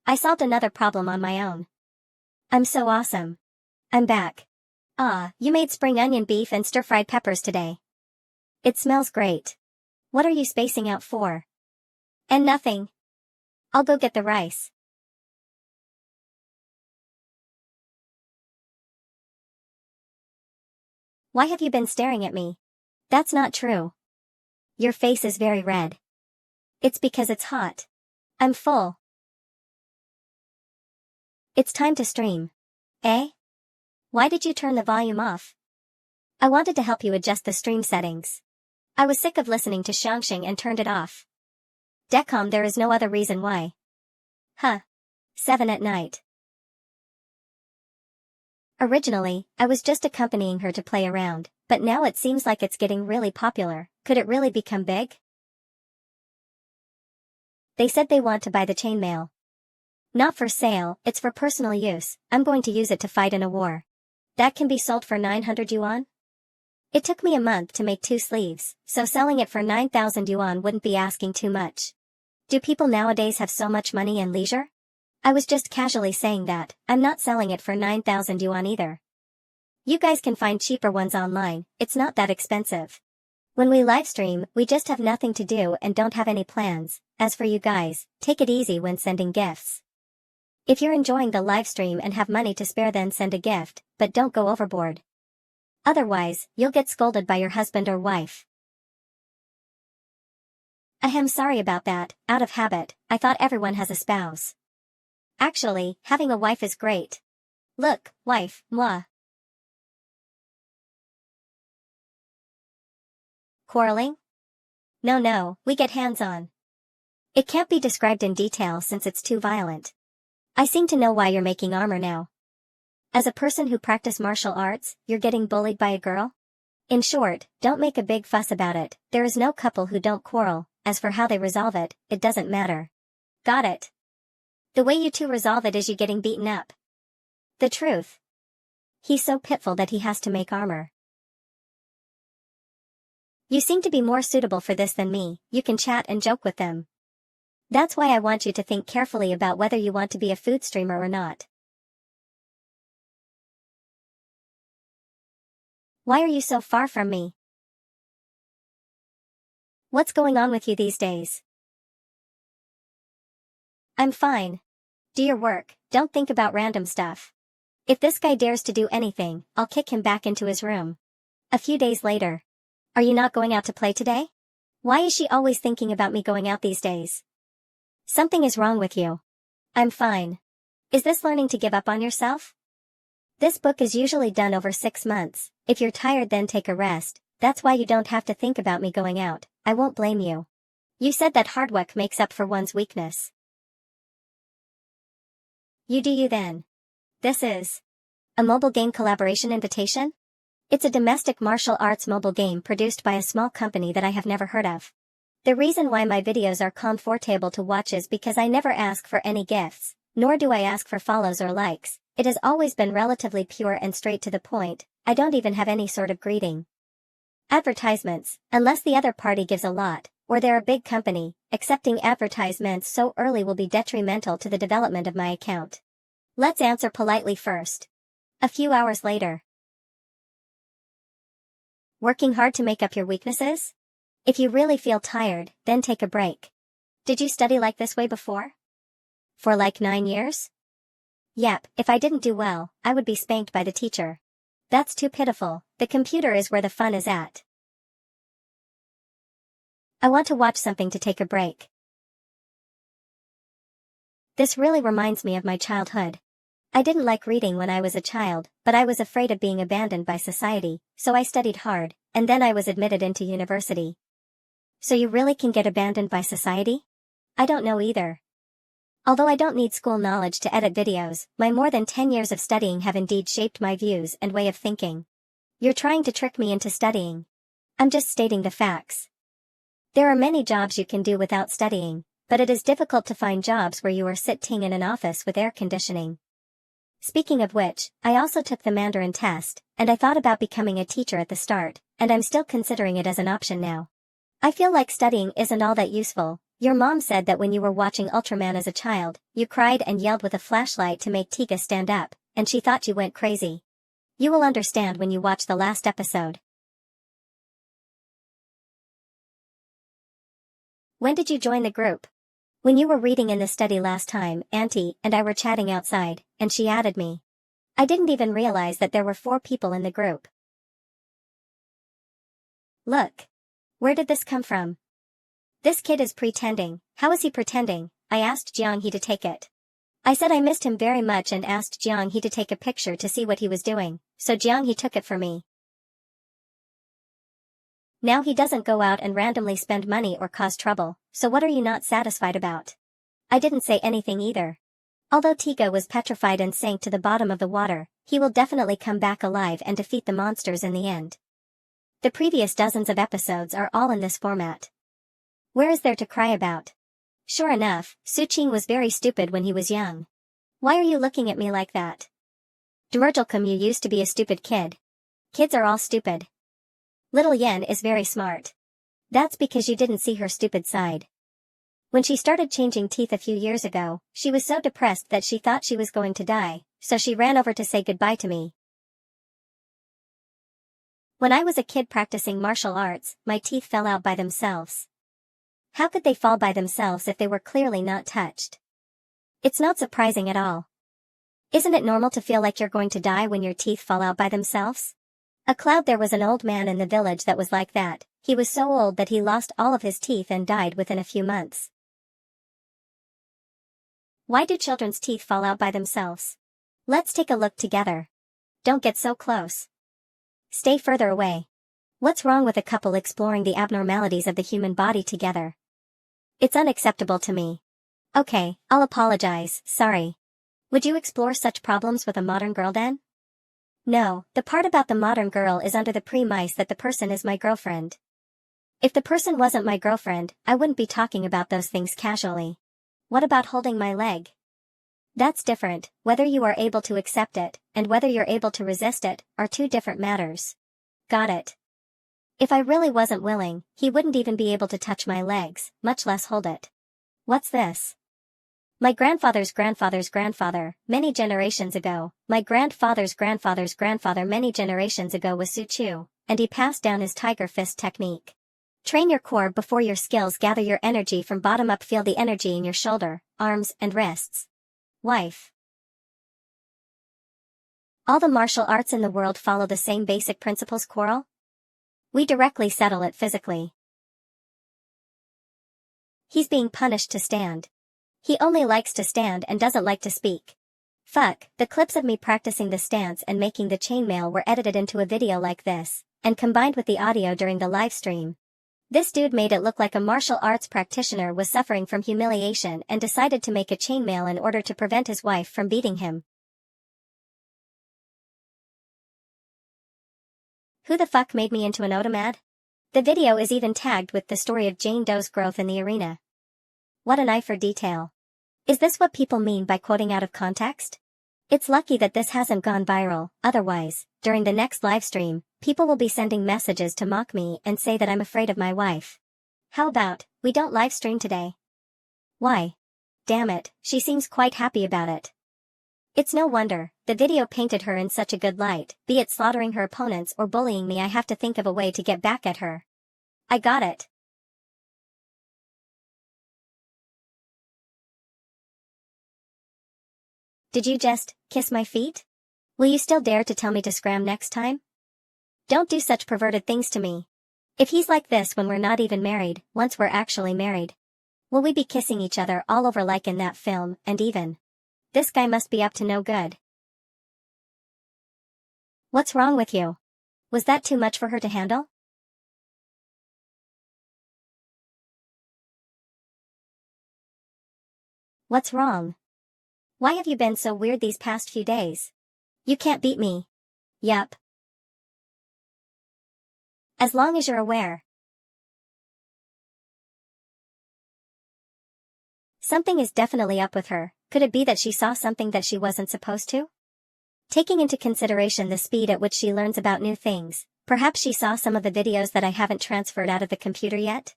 I solved another problem on my own. I'm so awesome. I'm back. Ah, you made spring onion beef and stir-fried peppers today. It smells great. What are you spacing out for? And nothing. I'll go get the rice. Why have you been staring at me? That's not true. Your face is very red. It's because it's hot. I'm full. It's time to stream. Eh? Why did you turn the volume off? I wanted to help you adjust the stream settings. I was sick of listening to Xiangxing and turned it off. Decom, there is no other reason why. Huh. 7 at night. Originally, I was just accompanying her to play around, but now it seems like it's getting really popular. Could it really become big? They said they want to buy the chainmail. Not for sale, it's for personal use. I'm going to use it to fight in a war. That can be sold for 900 yuan? It took me a month to make 2 sleeves, so selling it for 9,000 yuan wouldn't be asking too much. Do people nowadays have so much money and leisure? I was just casually saying that. I'm not selling it for 9,000 yuan either. You guys can find cheaper ones online, it's not that expensive. When we livestream, we just have nothing to do and don't have any plans. As for you guys, take it easy when sending gifts. If you're enjoying the livestream and have money to spare, then send a gift, but don't go overboard. Otherwise, you'll get scolded by your husband or wife. Ahem, sorry about that, out of habit. I thought everyone has a spouse. Actually, having a wife is great. Look, wife, moi. Quarreling? No, we get hands-on. It can't be described in detail since it's too violent. I seem to know why you're making armor now. As a person who practices martial arts, you're getting bullied by a girl? In short, don't make a big fuss about it. There is no couple who don't quarrel. As for how they resolve it, it doesn't matter. Got it. The way you two resolve it is you getting beaten up. The truth. He's so pitiful that he has to make armor. You seem to be more suitable for this than me, you can chat and joke with them. That's why I want you to think carefully about whether you want to be a food streamer or not. Why are you so far from me? What's going on with you these days? I'm fine. Do your work, don't think about random stuff. If this guy dares to do anything, I'll kick him back into his room. A few days later. Are you not going out to play today? Why is she always thinking about me going out these days? Something is wrong with you. I'm fine. Is this learning to give up on yourself? This book is usually done over 6 months. If you're tired, then take a rest. That's why you don't have to think about me going out. I won't blame you. You said that hard work makes up for one's weakness. You do you then. This is a mobile game collaboration invitation? It's a domestic martial arts mobile game produced by a small company that I have never heard of. The reason why my videos are comfortable to watch is because I never ask for any gifts, nor do I ask for follows or likes. It has always been relatively pure and straight to the point. I don't even have any sort of greeting. Advertisements, unless the other party gives a lot, or they're a big company, accepting advertisements so early will be detrimental to the development of my account. Let's answer politely first. A few hours later. Working hard to make up your weaknesses? If you really feel tired, then take a break. Did you study like this way before? For like 9 years? Yep, if I didn't do well, I would be spanked by the teacher. That's too pitiful. The computer is where the fun is at. I want to watch something to take a break. This really reminds me of my childhood. I didn't like reading when I was a child, but I was afraid of being abandoned by society, so I studied hard, and then I was admitted into university. So you really can get abandoned by society? I don't know either. Although I don't need school knowledge to edit videos, my more than 10 years of studying have indeed shaped my views and way of thinking. You're trying to trick me into studying. I'm just stating the facts. There are many jobs you can do without studying, but it is difficult to find jobs where you are sitting in an office with air conditioning. Speaking of which, I also took the Mandarin test, and I thought about becoming a teacher at the start, and I'm still considering it as an option now. I feel like studying isn't all that useful. Your mom said that when you were watching Ultraman as a child, you cried and yelled with a flashlight to make Tiga stand up, and she thought you went crazy. You will understand when you watch the last episode. When did you join the group? When you were reading in the study last time, Auntie and I were chatting outside, and she added me. I didn't even realize that there were 4 people in the group. Look. Where did this come from? This kid is pretending. How is he pretending? I asked Jiang He to take it. I said I missed him very much and asked Jiang He to take a picture to see what he was doing, so Jiang He took it for me. Now he doesn't go out and randomly spend money or cause trouble, so what are you not satisfied about? I didn't say anything either. Although Tiga was petrified and sank to the bottom of the water, he will definitely come back alive and defeat the monsters in the end. The previous dozens of episodes are all in this format. Where is there to cry about? Sure enough, Suqing was very stupid when he was young. Why are you looking at me like that? Demergelkum, you used to be a stupid kid. Kids are all stupid. Little Yen is very smart. That's because you didn't see her stupid side. When she started changing teeth a few years ago, she was so depressed that she thought she was going to die, so she ran over to say goodbye to me. When I was a kid practicing martial arts, my teeth fell out by themselves. How could they fall by themselves if they were clearly not touched? It's not surprising at all. Isn't it normal to feel like you're going to die when your teeth fall out by themselves? There was an old man in the village that was like that. He was so old that he lost all of his teeth and died within a few months. Why do children's teeth fall out by themselves? Let's take a look together. Don't get so close. Stay further away. What's wrong with a couple exploring the abnormalities of the human body together? It's unacceptable to me. Okay, I'll apologize, sorry. Would you explore such problems with a modern girl then? No, the part about the modern girl is under the premise that the person is my girlfriend. If the person wasn't my girlfriend, I wouldn't be talking about those things casually. What about holding my leg? That's different. Whether you are able to accept it, and whether you're able to resist it, are two different matters. Got it. If I really wasn't willing, he wouldn't even be able to touch my legs, much less hold it. What's this? My grandfather's grandfather's grandfather, many generations ago, my grandfather's grandfather's grandfather many generations ago was Su Chu, and he passed down his tiger fist technique. Train your core before your skills, gather your energy from bottom up, feel the energy in your shoulder, arms, and wrists. Wife. All the martial arts in the world follow the same basic principles, Coral? We directly settle it physically. He's being punished to stand. He only likes to stand and doesn't like to speak. Fuck, the clips of me practicing the stance and making the chainmail were edited into a video like this, and combined with the audio during the live stream. This dude made it look like a martial arts practitioner was suffering from humiliation and decided to make a chainmail in order to prevent his wife from beating him. Who the fuck made me into an Otomad? The video is even tagged with the story of Jane Doe's growth in the arena. What an eye for detail. Is this what people mean by quoting out of context? It's lucky that this hasn't gone viral, otherwise, during the next livestream, people will be sending messages to mock me and say that I'm afraid of my wife. How about, we don't livestream today? Why? Damn it, she seems quite happy about it. It's no wonder, the video painted her in such a good light, be it slaughtering her opponents or bullying me. I have to think of a way to get back at her. I got it. Did you just kiss my feet? Will you still dare to tell me to scram next time? Don't do such perverted things to me. If he's like this when we're not even married, once we're actually married, will we be kissing each other all over like in that film? And even, this guy must be up to no good. What's wrong with you? Was that too much for her to handle? What's wrong? Why have you been so weird these past few days? You can't beat me. Yup. As long as you're aware. Something is definitely up with her. Could it be that she saw something that she wasn't supposed to? Taking into consideration the speed at which she learns about new things, perhaps she saw some of the videos that I haven't transferred out of the computer yet?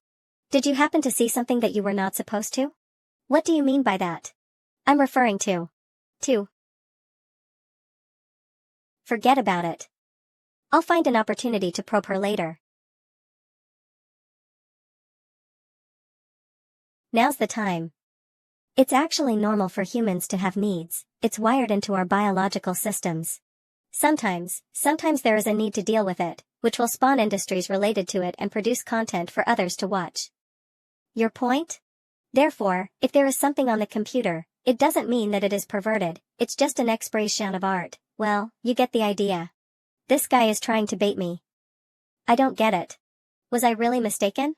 Did you happen to see something that you were not supposed to? What do you mean by that? I'm referring to. Forget about it. I'll find an opportunity to probe her later. Now's the time. It's actually normal for humans to have needs. It's wired into our biological systems. Sometimes there is a need to deal with it, which will spawn industries related to it and produce content for others to watch. Your point? Therefore, if there is something on the computer, it doesn't mean that it is perverted, it's just an expression of art. Well, you get the idea. This guy is trying to bait me. I don't get it. Was I really mistaken?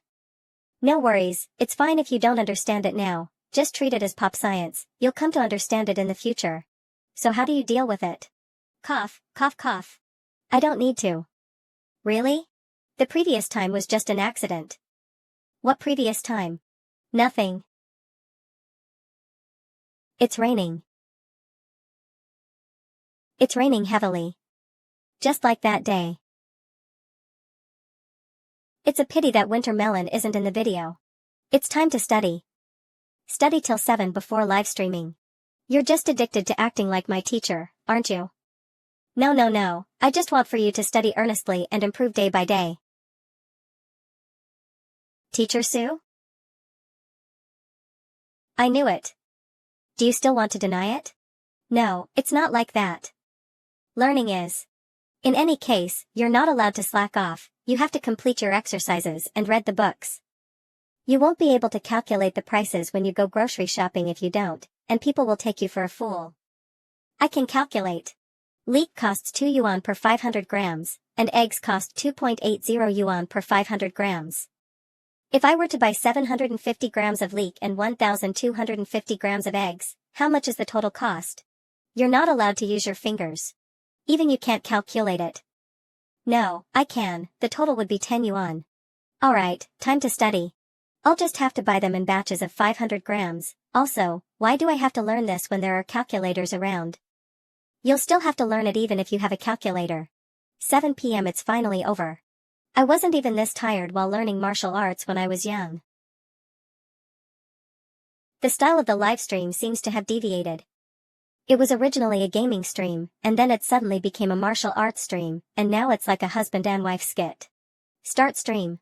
No worries, it's fine if you don't understand it now. Just treat it as pop science, you'll come to understand it in the future. So how do you deal with it? Cough, cough, cough. I don't need to. Really? The previous time was just an accident. What previous time? Nothing. It's raining. It's raining heavily. Just like that day. It's a pity that Winter Melon isn't in the video. It's time to study. Study till 7 before live streaming. You're just addicted to acting like my teacher, aren't you? No. I just want for you to study earnestly and improve day by day. Teacher Sue? I knew it. Do you still want to deny it? No, it's not like that. Learning is. In any case, you're not allowed to slack off, you have to complete your exercises and read the books. You won't be able to calculate the prices when you go grocery shopping if you don't, and people will take you for a fool. I can calculate. Leek costs 2 yuan per 500 grams, and eggs cost 2.80 yuan per 500 grams. If I were to buy 750 grams of leek and 1,250 grams of eggs, how much is the total cost? You're not allowed to use your fingers. Even you can't calculate it. No, I can, the total would be 10 yuan. Alright, time to study. I'll just have to buy them in batches of 500 grams. Also, why do I have to learn this when there are calculators around? You'll still have to learn it even if you have a calculator. 7 p.m. It's finally over. I wasn't even this tired while learning martial arts when I was young. The style of the livestream seems to have deviated. It was originally a gaming stream, and then it suddenly became a martial arts stream, and now it's like a husband and wife skit. Start stream.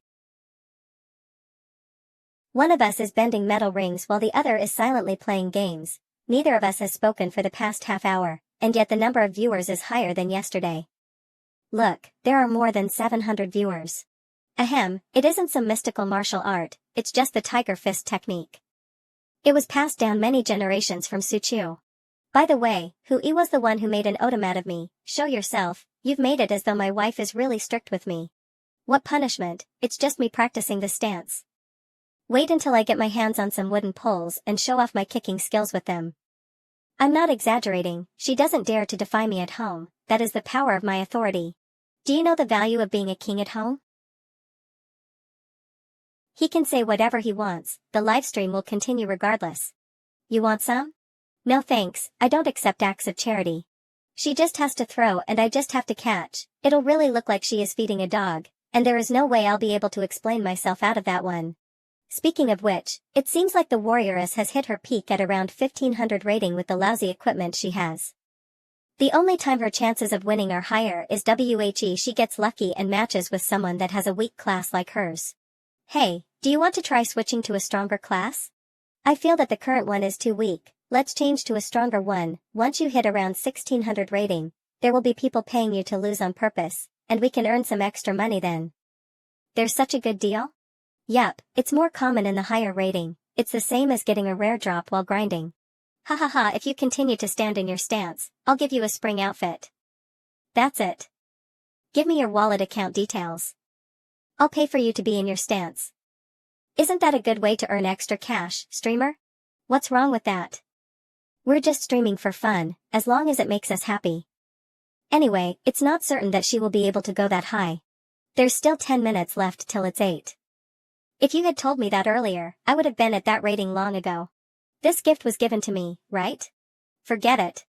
One of us is bending metal rings while the other is silently playing games. Neither of us has spoken for the past half hour, and yet the number of viewers is higher than yesterday. Look, there are more than 700 viewers. Ahem, it isn't some mystical martial art, it's just the tiger fist technique. It was passed down many generations from Suchu. By the way, who was the one who made an automat of me? Show yourself. You've made it as though my wife is really strict with me. What punishment? It's just me practicing the stance. Wait until I get my hands on some wooden poles and show off my kicking skills with them. I'm not exaggerating, she doesn't dare to defy me at home, that is the power of my authority. Do you know the value of being a king at home? He can say whatever he wants, the livestream will continue regardless. You want some? No thanks, I don't accept acts of charity. She just has to throw and I just have to catch. It'll really look like she is feeding a dog, and there is no way I'll be able to explain myself out of that one. Speaking of which, it seems like the warrioress has hit her peak at around 1500 rating with the lousy equipment she has. The only time her chances of winning are higher is WHE she gets lucky and matches with someone that has a weak class like hers. Hey, do you want to try switching to a stronger class? I feel that the current one is too weak, let's change to a stronger one. Once you hit around 1600 rating, there will be people paying you to lose on purpose, and we can earn some extra money then. There's such a good deal? Yup, it's more common in the higher rating, it's the same as getting a rare drop while grinding. Hahaha, if you continue to stand in your stance, I'll give you a spring outfit. That's it. Give me your wallet account details. I'll pay for you to be in your stance. Isn't that a good way to earn extra cash, streamer? What's wrong with that? We're just streaming for fun, as long as it makes us happy. Anyway, it's not certain that she will be able to go that high. There's still 10 minutes left till it's 8. If you had told me that earlier, I would have been at that rating long ago. This gift was given to me, right? Forget it.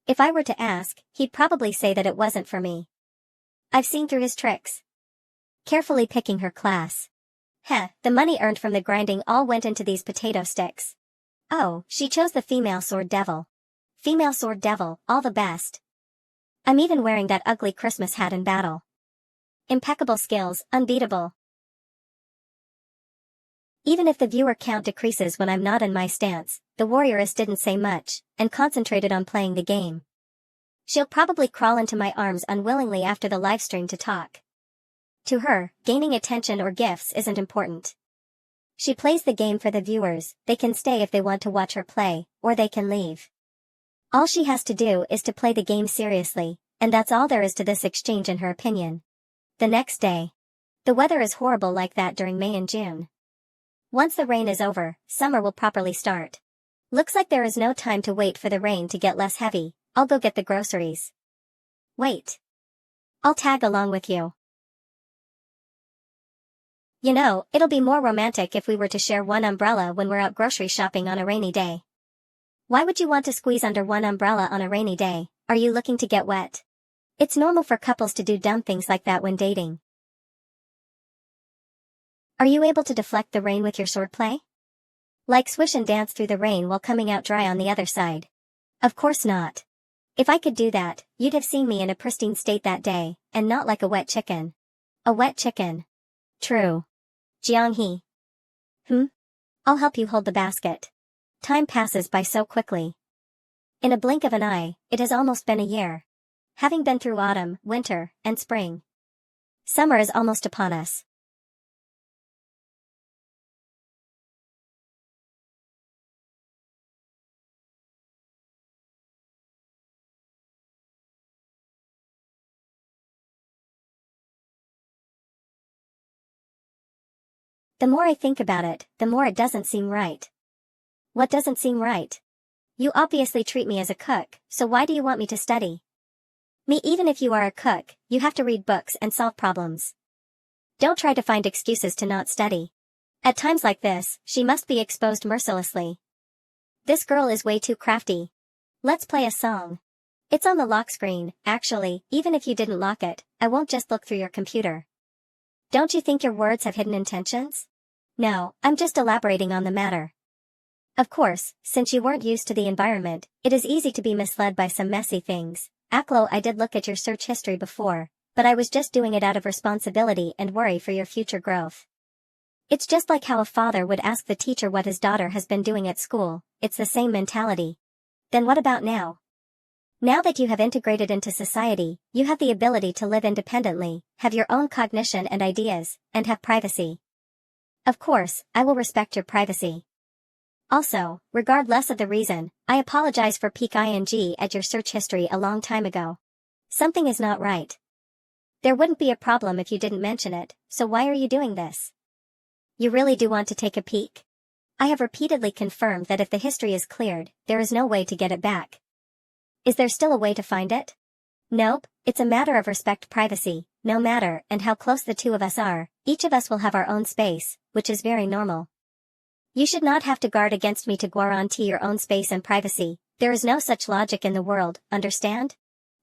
If I were to ask, he'd probably say that it wasn't for me. I've seen through his tricks. Carefully picking her class. Heh, the money earned from the grinding all went into these potato sticks. Oh, she chose the female sword devil. Female sword devil, all the best. I'm even wearing that ugly Christmas hat in battle. Impeccable skills, unbeatable. Even if the viewer count decreases when I'm not in my stance, the warrioress didn't say much, and concentrated on playing the game. She'll probably crawl into my arms unwillingly after the livestream to talk. To her, gaining attention or gifts isn't important. She plays the game for the viewers, they can stay if they want to watch her play, or they can leave. All she has to do is to play the game seriously, and that's all there is to this exchange in her opinion. The next day. The weather is horrible like that during May and June. Once the rain is over, summer will properly start. Looks like there is no time to wait for the rain to get less heavy. I'll go get the groceries. Wait. I'll tag along with you. You know, it'll be more romantic if we were to share one umbrella when we're out grocery shopping on a rainy day. Why would you want to squeeze under one umbrella on a rainy day? Are you looking to get wet? It's normal for couples to do dumb things like that when dating. Are you able to deflect the rain with your swordplay? Like swish and dance through the rain while coming out dry on the other side? Of course not. If I could do that, you'd have seen me in a pristine state that day, and not like a wet chicken. A wet chicken. True. Jiang-hee. I'll help you hold the basket. Time passes by so quickly. In a blink of an eye, it has almost been a year. Having been through autumn, winter, and spring. Summer is almost upon us. The more I think about it, the more it doesn't seem right. What doesn't seem right? You obviously treat me as a cook, so why do you want me to study? Me, even if you are a cook, you have to read books and solve problems. Don't try to find excuses to not study. At times like this, she must be exposed mercilessly. This girl is way too crafty. Let's play a song. It's on the lock screen, actually, even if you didn't lock it, I won't just look through your computer. Don't you think your words have hidden intentions? No, I'm just elaborating on the matter. Of course, since you weren't used to the environment, it is easy to be misled by some messy things. Aklo, I did look at your search history before, but I was just doing it out of responsibility and worry for your future growth. It's just like how a father would ask the teacher what his daughter has been doing at school, it's the same mentality. Then what about now? Now that you have integrated into society, you have the ability to live independently, have your own cognition and ideas, and have privacy. Of course, I will respect your privacy. Also, regardless of the reason, I apologize for peak ing at your search history a long time ago. Something is not right. There wouldn't be a problem if you didn't mention it, so why are you doing this? You really do want to take a peek? I have repeatedly confirmed that if the history is cleared, there is no way to get it back. Is there still a way to find it? Nope, it's a matter of respect privacy, no matter and how close the two of us are, each of us will have our own space, which is very normal. You should not have to guard against me to guarantee your own space and privacy, there is no such logic in the world, understand?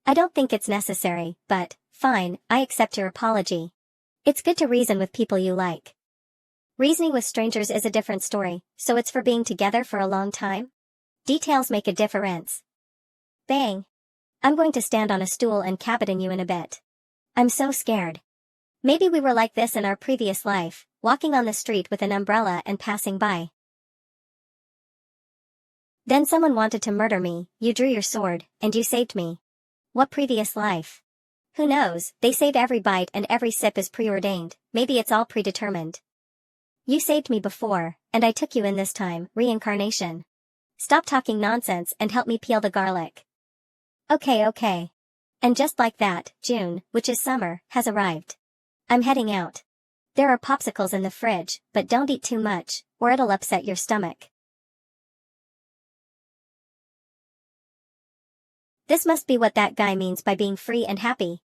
I don't think it's necessary, but, fine, I accept your apology. It's good to reason with people you like. Reasoning with strangers is a different story, so it's for being together for a long time? Details make a difference. Bang. I'm going to stand on a stool and cabinet you in a bit. I'm so scared. Maybe we were like this in our previous life, walking on the street with an umbrella and passing by. Then someone wanted to murder me, you drew your sword, and you saved me. What previous life? Who knows, they say every bite and every sip is preordained, maybe it's all predetermined. You saved me before, and I took you in this time, reincarnation. Stop talking nonsense and help me peel the garlic. Okay. And just like that, June, which is summer, has arrived. I'm heading out. There are popsicles in the fridge, but don't eat too much, or it'll upset your stomach. This must be what that guy means by being free and happy.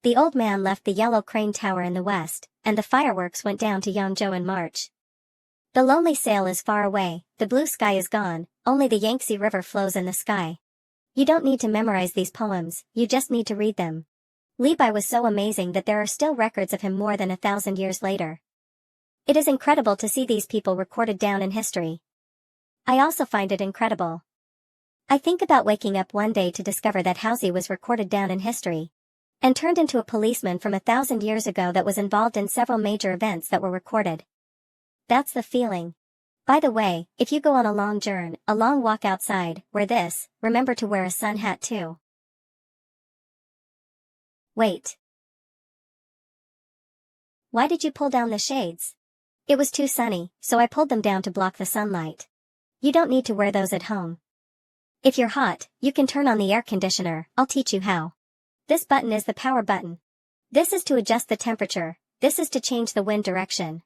The old man left the yellow crane tower in the west, and the fireworks went down to Yangzhou in March. The lonely sail is far away, the blue sky is gone, only the Yangtze River flows in the sky. You don't need to memorize these poems, you just need to read them. Li Bai was so amazing that there are still records of him more than 1,000 years later. It is incredible to see these people recorded down in history. I also find it incredible. I think about waking up one day to discover that Housie was recorded down in history. And turned into a policeman from 1,000 years ago that was involved in several major events that were recorded. That's the feeling. By the way, if you go on a long journey, a long walk outside, wear this, remember to wear a sun hat too. Wait. Why did you pull down the shades? It was too sunny, so I pulled them down to block the sunlight. You don't need to wear those at home. If you're hot, you can turn on the air conditioner, I'll teach you how. This button is the power button. This is to adjust the temperature, this is to change the wind direction.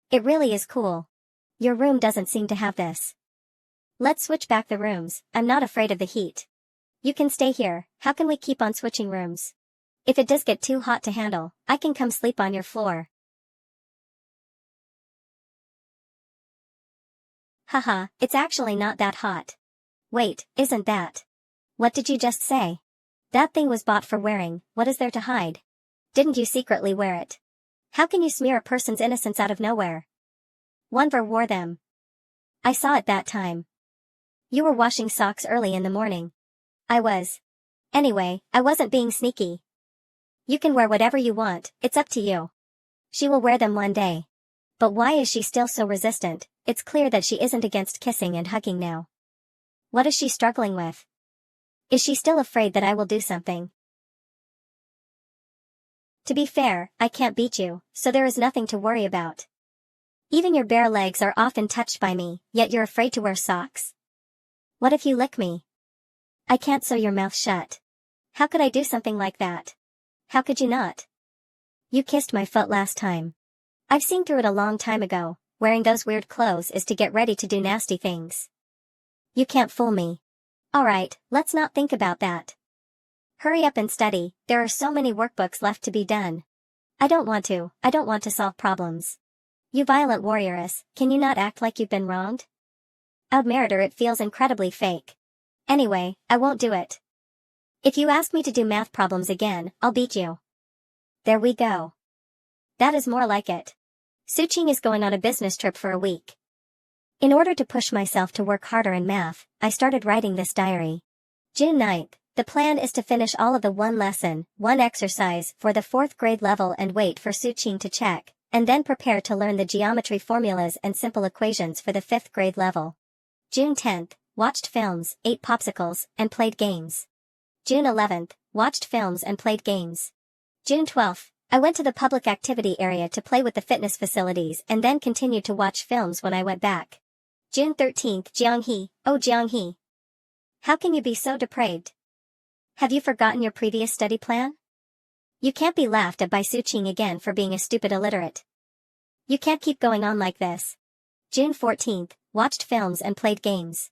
It really is cool. Your room doesn't seem to have this. Let's switch back the rooms, I'm not afraid of the heat. You can stay here, how can we keep on switching rooms? If it does get too hot to handle, I can come sleep on your floor. Haha, it's actually not that hot. Wait, isn't that? What did you just say? That thing was bought for wearing, what is there to hide? Didn't you secretly wear it? How can you smear a person's innocence out of nowhere? Onever wore them. I saw it that time. You were washing socks early in the morning. I was. Anyway, I wasn't being sneaky. You can wear whatever you want, it's up to you. She will wear them one day. But why is she still so resistant? It's clear that she isn't against kissing and hugging now. What is she struggling with? Is she still afraid that I will do something? To be fair, I can't beat you, so there is nothing to worry about. Even your bare legs are often touched by me, yet you're afraid to wear socks. What if you lick me? I can't sew your mouth shut. How could I do something like that? How could you not? You kissed my foot last time. I've seen through it a long time ago, wearing those weird clothes is to get ready to do nasty things. You can't fool me. Alright, let's not think about that. Hurry up and study, there are so many workbooks left to be done. I don't want to solve problems. You violent warrioress, can you not act like you've been wronged? Outmeritor, it feels incredibly fake. Anyway, I won't do it. If you ask me to do math problems again, I'll beat you. There we go. That is more like it. Suqing is going on a business trip for a week. In order to push myself to work harder in math, I started writing this diary. June 9th. The plan is to finish all of the one lesson, one exercise for the 4th grade level and wait for Suqing to check, and then prepare to learn the geometry formulas and simple equations for the 5th grade level. June 10th. Watched films, ate popsicles, and played games. June 11th. Watched films and played games. June 12th. I went to the public activity area to play with the fitness facilities and then continued to watch films when I went back. June 13th. Jianghe, oh Jianghe. How can you be so depraved? Have you forgotten your previous study plan? You can't be laughed at by Suqing again for being a stupid illiterate. You can't keep going on like this. June 14th. Watched films and played games.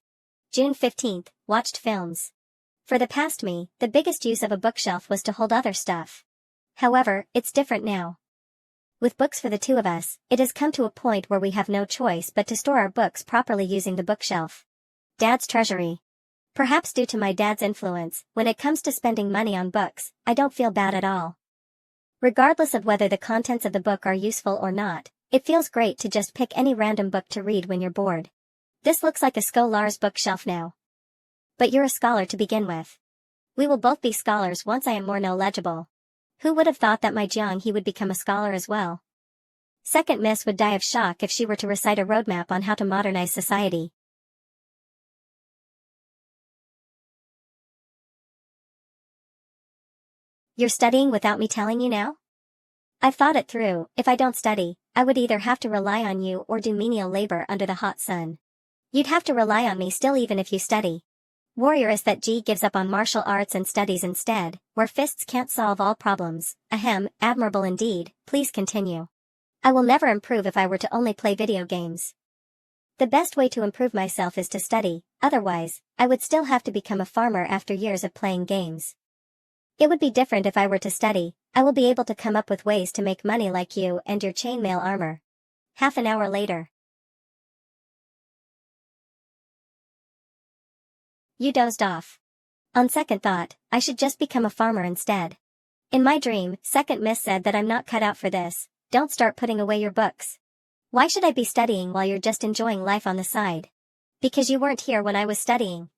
June 15th. Watched films. For the past me, the biggest use of a bookshelf was to hold other stuff. However, it's different now. With books for the two of us, it has come to a point where we have no choice but to store our books properly using the bookshelf. Dad's treasury. Perhaps due to my dad's influence, when it comes to spending money on books, I don't feel bad at all. Regardless of whether the contents of the book are useful or not, it feels great to just pick any random book to read when you're bored. This looks like a scholar's bookshelf now. But you're a scholar to begin with. We will both be scholars once I am more knowledgeable. Who would have thought that my Jiang would become a scholar as well? Second Miss would die of shock if she were to recite a roadmap on how to modernize society. You're studying without me telling you now? I've thought it through. If I don't study, I would either have to rely on you or do menial labor under the hot sun. You'd have to rely on me still even if you study. Warrioress that G gives up on martial arts and studies instead, where fists can't solve all problems. Ahem, admirable indeed, please continue. I will never improve if I were to only play video games. The best way to improve myself is to study, otherwise, I would still have to become a farmer after years of playing games. It would be different if I were to study. I will be able to come up with ways to make money like you and your chainmail armor. Half an hour later. You dozed off. On second thought, I should just become a farmer instead. In my dream, Second Miss said that I'm not cut out for this. Don't start putting away your books. Why should I be studying while you're just enjoying life on the side? Because you weren't here when I was studying.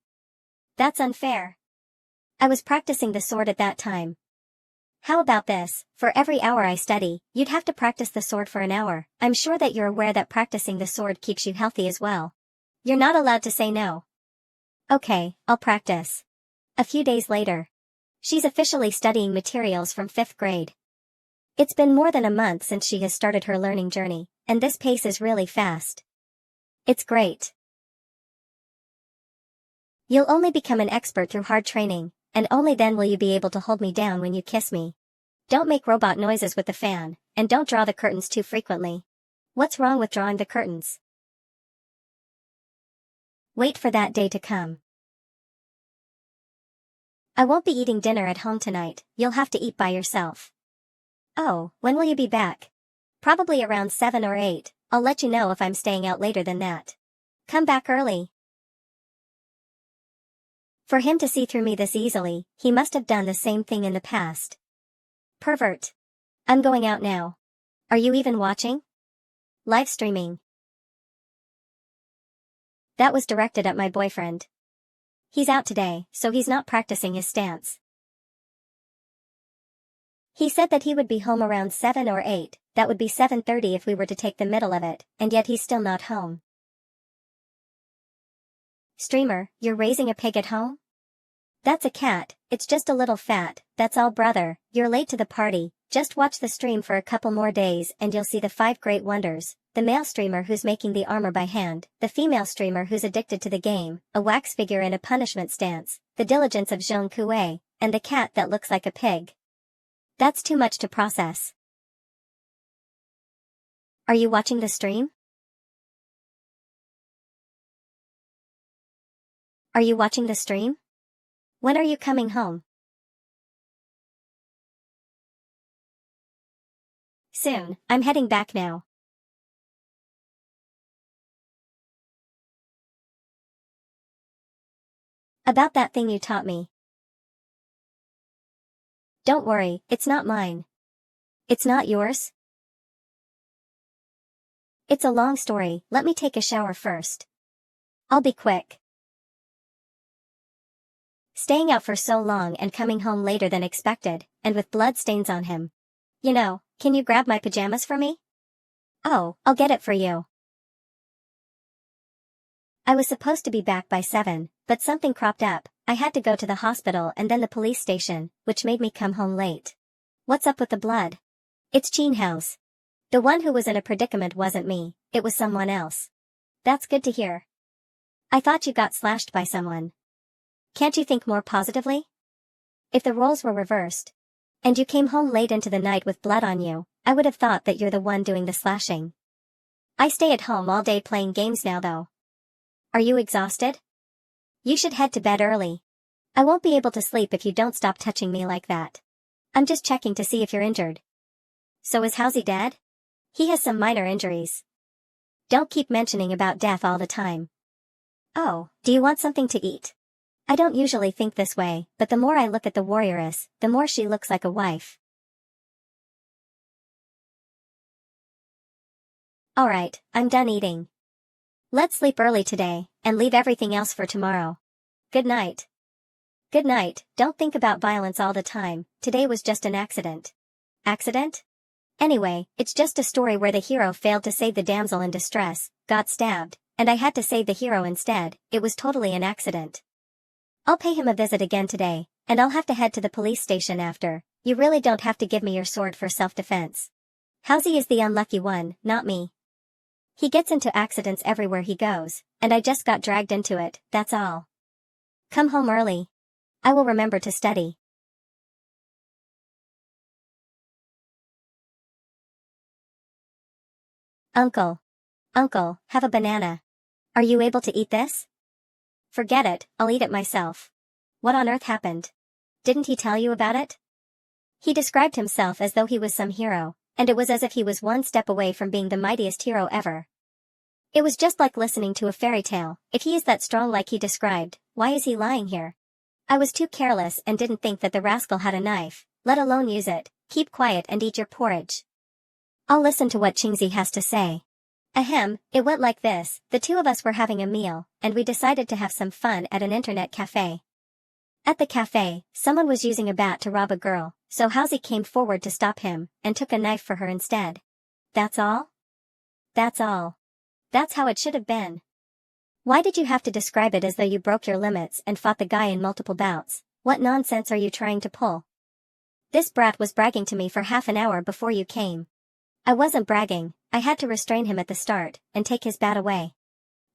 That's unfair. I was practicing the sword at that time. How about this? For every hour I study, you'd have to practice the sword for an hour. I'm sure that you're aware that practicing the sword keeps you healthy as well. You're not allowed to say no. Okay, I'll practice. A few days later. She's officially studying materials from 5th grade. It's been more than a month since she has started her learning journey, and this pace is really fast. It's great. You'll only become an expert through hard training, and only then will you be able to hold me down when you kiss me. Don't make robot noises with the fan, and don't draw the curtains too frequently. What's wrong with drawing the curtains? Wait for that day to come. I won't be eating dinner at home tonight, you'll have to eat by yourself. Oh, when will you be back? Probably around 7 or 8, I'll let you know if I'm staying out later than that. Come back early. For him to see through me this easily, he must have done the same thing in the past. Pervert. I'm going out now. Are you even watching? Live streaming. That was directed at my boyfriend. He's out today, so he's not practicing his stance. He said that he would be home around 7 or 8, that would be 7:30 if we were to take the middle of it, and yet he's still not home. Streamer, you're raising a pig at home? That's a cat, it's just a little fat, that's all brother, you're late to the party, just watch the stream for a couple more days and you'll see the 5 great wonders. The male streamer who's making the armor by hand, the female streamer who's addicted to the game, a wax figure in a punishment stance, the diligence of Zhong Kuei, and the cat that looks like a pig. That's too much to process. Are you watching the stream? Are you watching the stream? When are you coming home? Soon, I'm heading back now. About that thing you taught me. Don't worry, it's not mine. It's not yours? It's a long story, let me take a shower first. I'll be quick. Staying out for so long and coming home later than expected, and with blood stains on him. You know, can you grab my pajamas for me? Oh, I'll get it for you. I was supposed to be back by 7, but something cropped up. I had to go to the hospital and then the police station, which made me come home late. What's up with the blood? It's House. The one who was in a predicament wasn't me, it was someone else. That's good to hear. I thought you got slashed by someone. Can't you think more positively? If the roles were reversed, and you came home late into the night with blood on you, I would have thought that you're the one doing the slashing. I stay at home all day playing games now though. Are you exhausted? You should head to bed early. I won't be able to sleep if you don't stop touching me like that. I'm just checking to see if you're injured. So is Housey dead? He has some minor injuries. Don't keep mentioning about death all the time. Oh, do you want something to eat? I don't usually think this way, but the more I look at the warrioress, the more she looks like a wife. Alright, I'm done eating. Let's sleep early today, and leave everything else for tomorrow. Good night. Good night, don't think about violence all the time, today was just an accident. Accident? Anyway, it's just a story where the hero failed to save the damsel in distress, got stabbed, and I had to save the hero instead, it was totally an accident. I'll pay him a visit again today, and I'll have to head to the police station after. You really don't have to give me your sword for self-defense. Housey is the unlucky one, not me. He gets into accidents everywhere he goes, and I just got dragged into it, that's all. Come home early. I will remember to study. Uncle. Uncle, have a banana. Are you able to eat this? Forget it, I'll eat it myself. What on earth happened? Didn't he tell you about it? He described himself as though he was some hero, and it was as if he was one step away from being the mightiest hero ever. It was just like listening to a fairy tale. If he is that strong like he described, why is he lying here? I was too careless and didn't think that the rascal had a knife, let alone use it. Keep quiet and eat your porridge. I'll listen to what Chingzi has to say. Ahem, it went like this, the two of us were having a meal, and we decided to have some fun at an internet cafe. At the cafe, someone was using a bat to rob a girl, so Housey came forward to stop him, and took a knife for her instead. That's all? That's all. That's how it should have been. Why did you have to describe it as though you broke your limits and fought the guy in multiple bouts? What nonsense are you trying to pull? This brat was bragging to me for half an hour before you came. I wasn't bragging, I had to restrain him at the start, and take his bat away.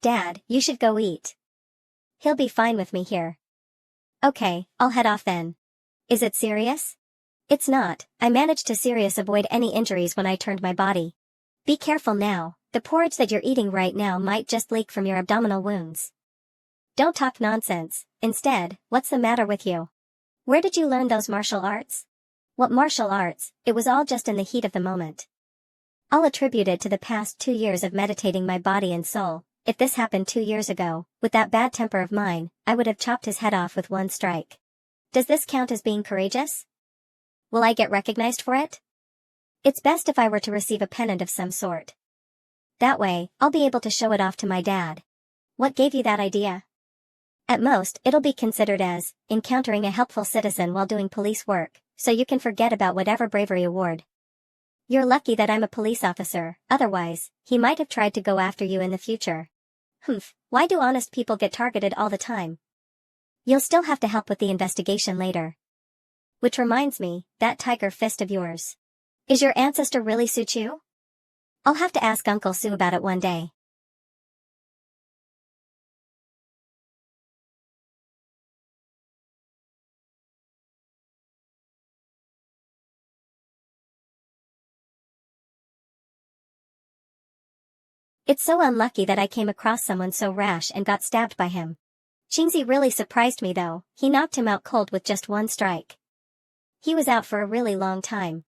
Dad, you should go eat. He'll be fine with me here. Okay, I'll head off then. Is it serious? It's not, I managed to seriously avoid any injuries when I turned my body. Be careful now, the porridge that you're eating right now might just leak from your abdominal wounds. Don't talk nonsense, instead, what's the matter with you? Where did you learn those martial arts? What martial arts? It was all just in the heat of the moment. I'll attribute it to the past 2 years of meditating my body and soul. If this happened 2 years ago, with that bad temper of mine, I would have chopped his head off with one strike. Does this count as being courageous? Will I get recognized for it? It's best if I were to receive a pennant of some sort. That way, I'll be able to show it off to my dad. What gave you that idea? At most, it'll be considered as encountering a helpful citizen while doing police work, so you can forget about whatever bravery award. You're lucky that I'm a police officer, otherwise, he might have tried to go after you in the future. Humph, why do honest people get targeted all the time? You'll still have to help with the investigation later. Which reminds me, that tiger fist of yours. Is your ancestor really Su Chu? I'll have to ask Uncle Su about it one day. It's so unlucky that I came across someone so rash and got stabbed by him. Chingzi really surprised me though, he knocked him out cold with just one strike. He was out for a really long time.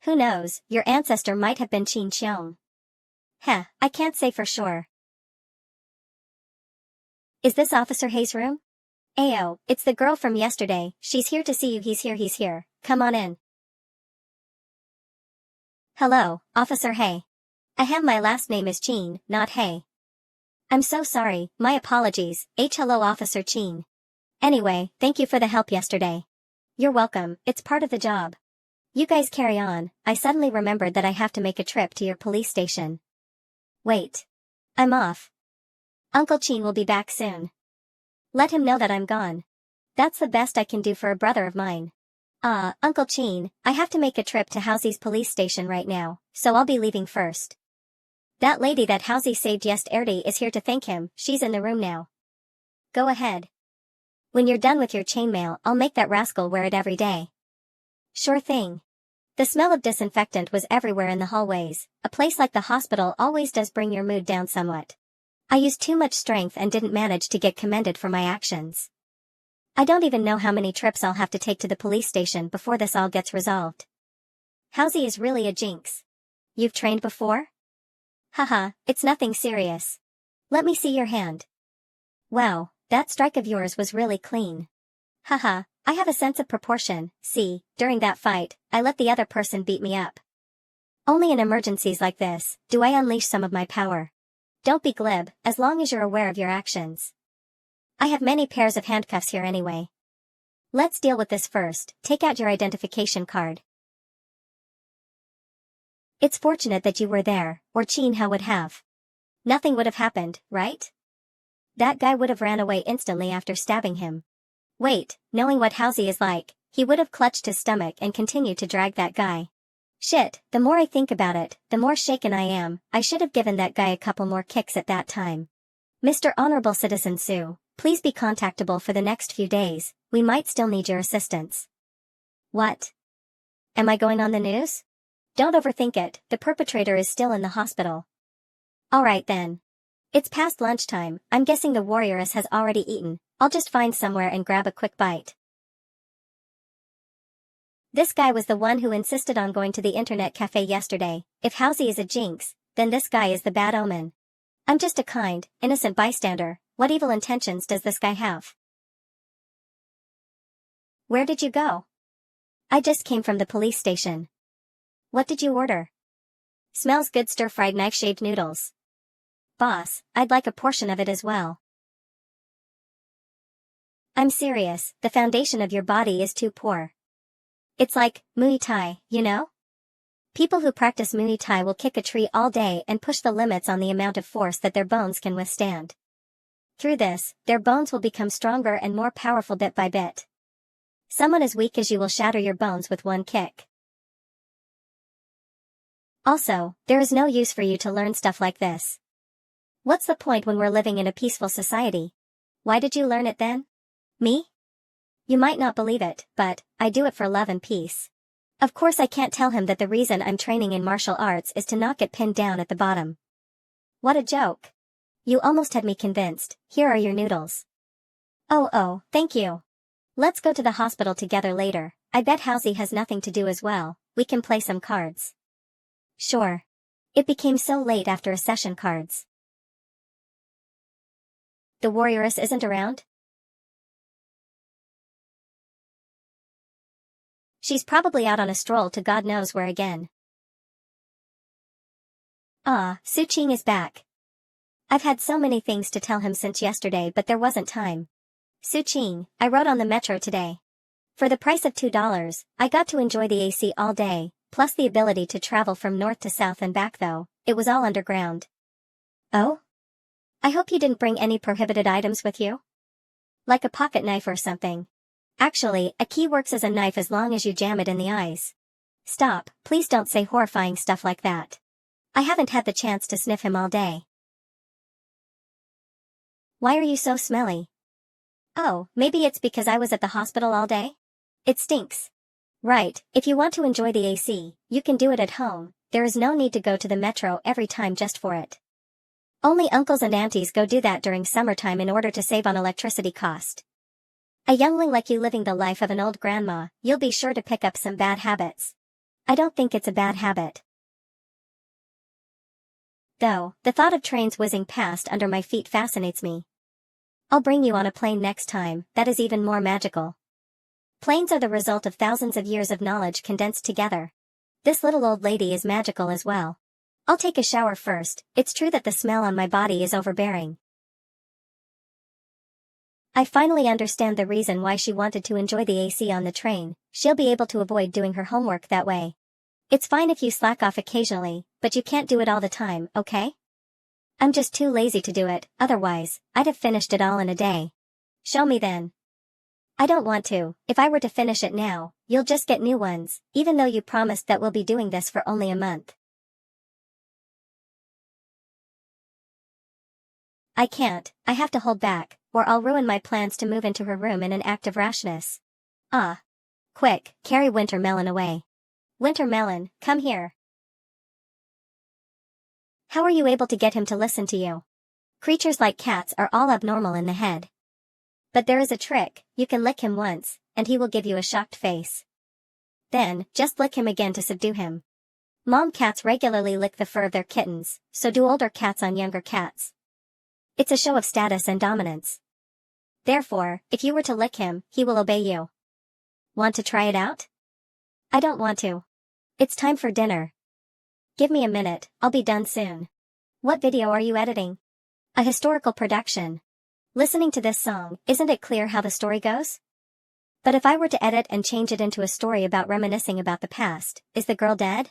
Who knows, your ancestor might have been Qin Xiong. Heh, I can't say for sure. Is this Officer Hayes' room? Ayo, it's the girl from yesterday, she's here to see you. He's here, come on in. Hello, Officer Hay. Ahem, my last name is Qin, not Hay. I'm so sorry, my apologies. Hello Officer Qin. Anyway, thank you for the help yesterday. You're welcome, it's part of the job. You guys carry on. I suddenly remembered that I have to make a trip to your police station. Wait. I'm off. Uncle Qin will be back soon. Let him know that I'm gone. That's the best I can do for a brother of mine. Uncle Qin, I have to make a trip to Housy's police station right now, so I'll be leaving first. That lady that Housy saved yesterday is here to thank him, she's in the room now. Go ahead. When you're done with your chainmail, I'll make that rascal wear it every day. Sure thing. The smell of disinfectant was everywhere in the hallways. A place like the hospital always does bring your mood down somewhat. I used too much strength and didn't manage to get commended for my actions. I don't even know how many trips I'll have to take to the police station before this all gets resolved. Housy is really a jinx. You've trained before? Haha, it's nothing serious. Let me see your hand. Wow, that strike of yours was really clean. Haha, I have a sense of proportion. See, during that fight, I let the other person beat me up. Only in emergencies like this do I unleash some of my power. Don't be glib, as long as you're aware of your actions. I have many pairs of handcuffs here anyway. Let's deal with this first. Take out your identification card. It's fortunate that you were there, or Qin Hao would have. Nothing would have happened, right? That guy would have ran away instantly after stabbing him. Wait, knowing what Housy is like, he would have clutched his stomach and continued to drag that guy. Shit, the more I think about it, the more shaken I am. I should have given that guy a couple more kicks at that time. Mr. Honorable Citizen Su, please be contactable for the next few days, we might still need your assistance. What? Am I going on the news? Don't overthink it, the perpetrator is still in the hospital. Alright then. It's past lunchtime, I'm guessing the warrioress has already eaten, I'll just find somewhere and grab a quick bite. This guy was the one who insisted on going to the internet cafe yesterday. If Housy is a jinx, then this guy is the bad omen. I'm just a kind, innocent bystander. What evil intentions does this guy have? Where did you go? I just came from the police station. What did you order? Smells good stir-fried knife-shaved noodles. Boss, I'd like a portion of it as well. I'm serious, the foundation of your body is too poor. It's like Muay Thai, you know? People who practice Muay Thai will kick a tree all day and push the limits on the amount of force that their bones can withstand. Through this, their bones will become stronger and more powerful bit by bit. Someone as weak as you will shatter your bones with one kick. Also, there is no use for you to learn stuff like this. What's the point when we're living in a peaceful society? Why did you learn it then? Me? You might not believe it, but I do it for love and peace. Of course I can't tell him that the reason I'm training in martial arts is to not get pinned down at the bottom. What a joke. You almost had me convinced. Here are your noodles. Oh, thank you. Let's go to the hospital together later. I bet Housy has nothing to do as well. We can play some cards. Sure. It became so late after a session cards. The warrioress isn't around? She's probably out on a stroll to God knows where again. Su Qing is back. I've had so many things to tell him since yesterday but there wasn't time. Su Qing, I rode on the metro today. For the price of $2, I got to enjoy the AC all day, plus the ability to travel from north to south and back though, it was all underground. Oh? I hope you didn't bring any prohibited items with you? Like a pocket knife or something. Actually, a key works as a knife as long as you jam it in the eyes. Stop, please don't say horrifying stuff like that. I haven't had the chance to sniff him all day. Why are you so smelly? Oh, maybe it's because I was at the hospital all day? It stinks. Right, if you want to enjoy the AC, you can do it at home, there is no need to go to the metro every time just for it. Only uncles and aunties go do that during summertime in order to save on electricity cost. A youngling like you living the life of an old grandma, you'll be sure to pick up some bad habits. I don't think it's a bad habit. Though, the thought of trains whizzing past under my feet fascinates me. I'll bring you on a plane next time, that is even more magical. Planes are the result of thousands of years of knowledge condensed together. This little old lady is magical as well. I'll take a shower first. It's true that the smell on my body is overbearing. I finally understand the reason why she wanted to enjoy the AC on the train. She'll be able to avoid doing her homework that way. It's fine if you slack off occasionally, but you can't do it all the time, okay? I'm just too lazy to do it, otherwise, I'd have finished it all in a day. Show me then. I don't want to. If I were to finish it now, you'll just get new ones, even though you promised that we'll be doing this for only a month. I can't, I have to hold back, or I'll ruin my plans to move into her room in an act of rashness. Ah. Quick, carry Winter Melon away. Winter Melon, come here. How are you able to get him to listen to you? Creatures like cats are all abnormal in the head. But there is a trick. You can lick him once, and he will give you a shocked face. Then, just lick him again to subdue him. Mom cats regularly lick the fur of their kittens, so do older cats on younger cats. It's a show of status and dominance. Therefore, if you were to lick him, he will obey you. Want to try it out? I don't want to. It's time for dinner. Give me a minute, I'll be done soon. What video are you editing? A historical production. Listening to this song, isn't it clear how the story goes? But if I were to edit and change it into a story about reminiscing about the past, is the girl dead?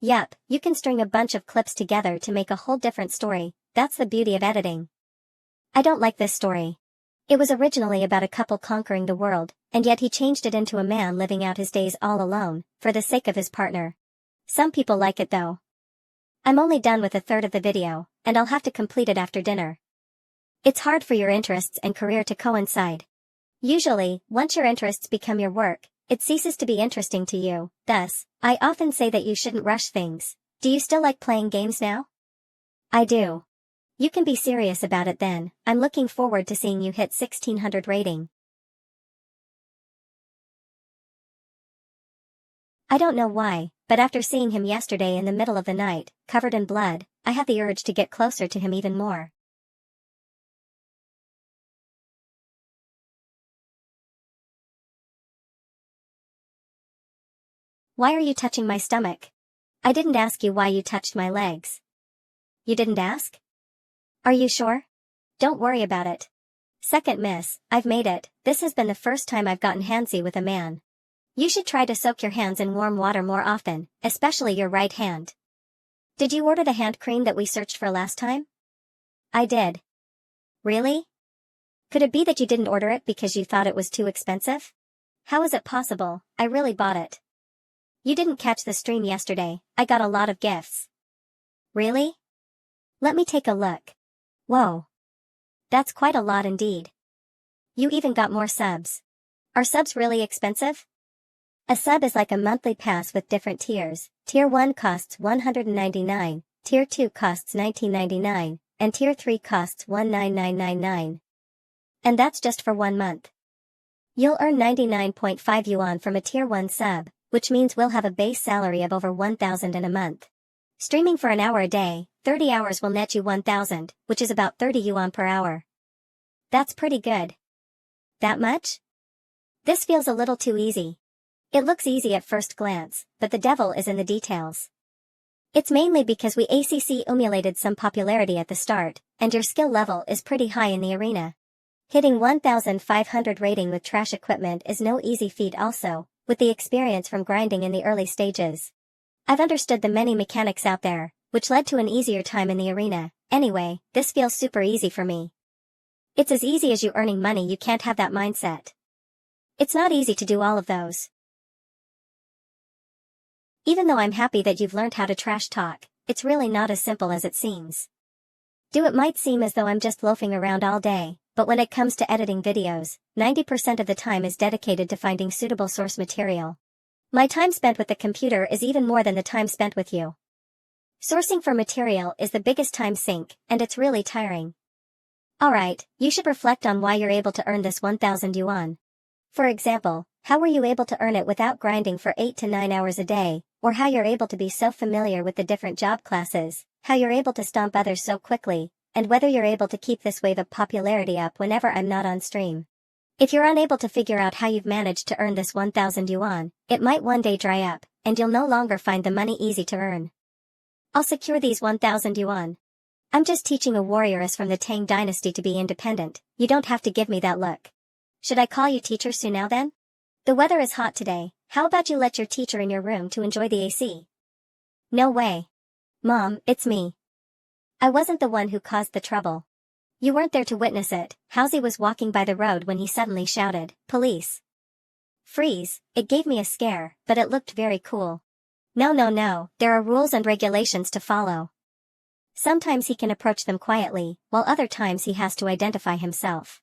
Yup, you can string a bunch of clips together to make a whole different story. That's the beauty of editing. I don't like this story. It was originally about a couple conquering the world, and yet he changed it into a man living out his days all alone, for the sake of his partner. Some people like it though. I'm only done with a third of the video, and I'll have to complete it after dinner. It's hard for your interests and career to coincide. Usually, once your interests become your work, it ceases to be interesting to you. Thus, I often say that you shouldn't rush things. Do you still like playing games now? I do. You can be serious about it then. I'm looking forward to seeing you hit 1600 rating. I don't know why, but after seeing him yesterday in the middle of the night, covered in blood, I had the urge to get closer to him even more. Why are you touching my stomach? I didn't ask you why you touched my legs. You didn't ask? Are you sure? Don't worry about it. Second miss, I've made it. This has been the first time I've gotten handsy with a man. You should try to soak your hands in warm water more often, especially your right hand. Did you order the hand cream that we searched for last time? I did. Really? Could it be that you didn't order it because you thought it was too expensive? How is it possible? I really bought it. You didn't catch the stream yesterday. I got a lot of gifts. Really? Let me take a look. Whoa. That's quite a lot indeed. You even got more subs. Are subs really expensive? A sub is like a monthly pass with different tiers. Tier 1 costs $199, Tier 2 costs $19.99, and Tier 3 costs $199.99. And that's just for 1 month. You'll earn 99.5 yuan from a Tier 1 sub, which means we'll have a base salary of over 1,000 in a month. Streaming for an hour a day, 30 hours will net you 1,000, which is about 30 yuan per hour. That's pretty good. That much? This feels a little too easy. It looks easy at first glance, but the devil is in the details. It's mainly because we ACC emulated some popularity at the start, and your skill level is pretty high in the arena. Hitting 1,500 rating with trash equipment is no easy feat also, with the experience from grinding in the early stages. I've understood the many mechanics out there, which led to an easier time in the arena. Anyway, this feels super easy for me. It's as easy as you earning money. You can't have that mindset. It's not easy to do all of those. Even though I'm happy that you've learned how to trash talk, it's really not as simple as it seems. It might seem as though I'm just loafing around all day, but when it comes to editing videos, 90% of the time is dedicated to finding suitable source material. My time spent with the computer is even more than the time spent with you. Sourcing for material is the biggest time sink, and it's really tiring. Alright, you should reflect on why you're able to earn this 1,000 yuan. For example, how were you able to earn it without grinding for 8 to 9 hours a day, or how you're able to be so familiar with the different job classes, how you're able to stomp others so quickly, and whether you're able to keep this wave of popularity up whenever I'm not on stream. If you're unable to figure out how you've managed to earn this 1,000 yuan, it might one day dry up, and you'll no longer find the money easy to earn. I'll secure these 1,000 yuan. I'm just teaching a warrioress from the Tang dynasty to be independent. You don't have to give me that look. Should I call you Teacher Su now then? The weather is hot today. How about you let your teacher in your room to enjoy the AC? No way. Mom, it's me. I wasn't the one who caused the trouble. You weren't there to witness it. Housie was walking by the road when he suddenly shouted, "Police!" Freeze, it gave me a scare, but it looked very cool. No, there are rules and regulations to follow. Sometimes he can approach them quietly, while other times he has to identify himself.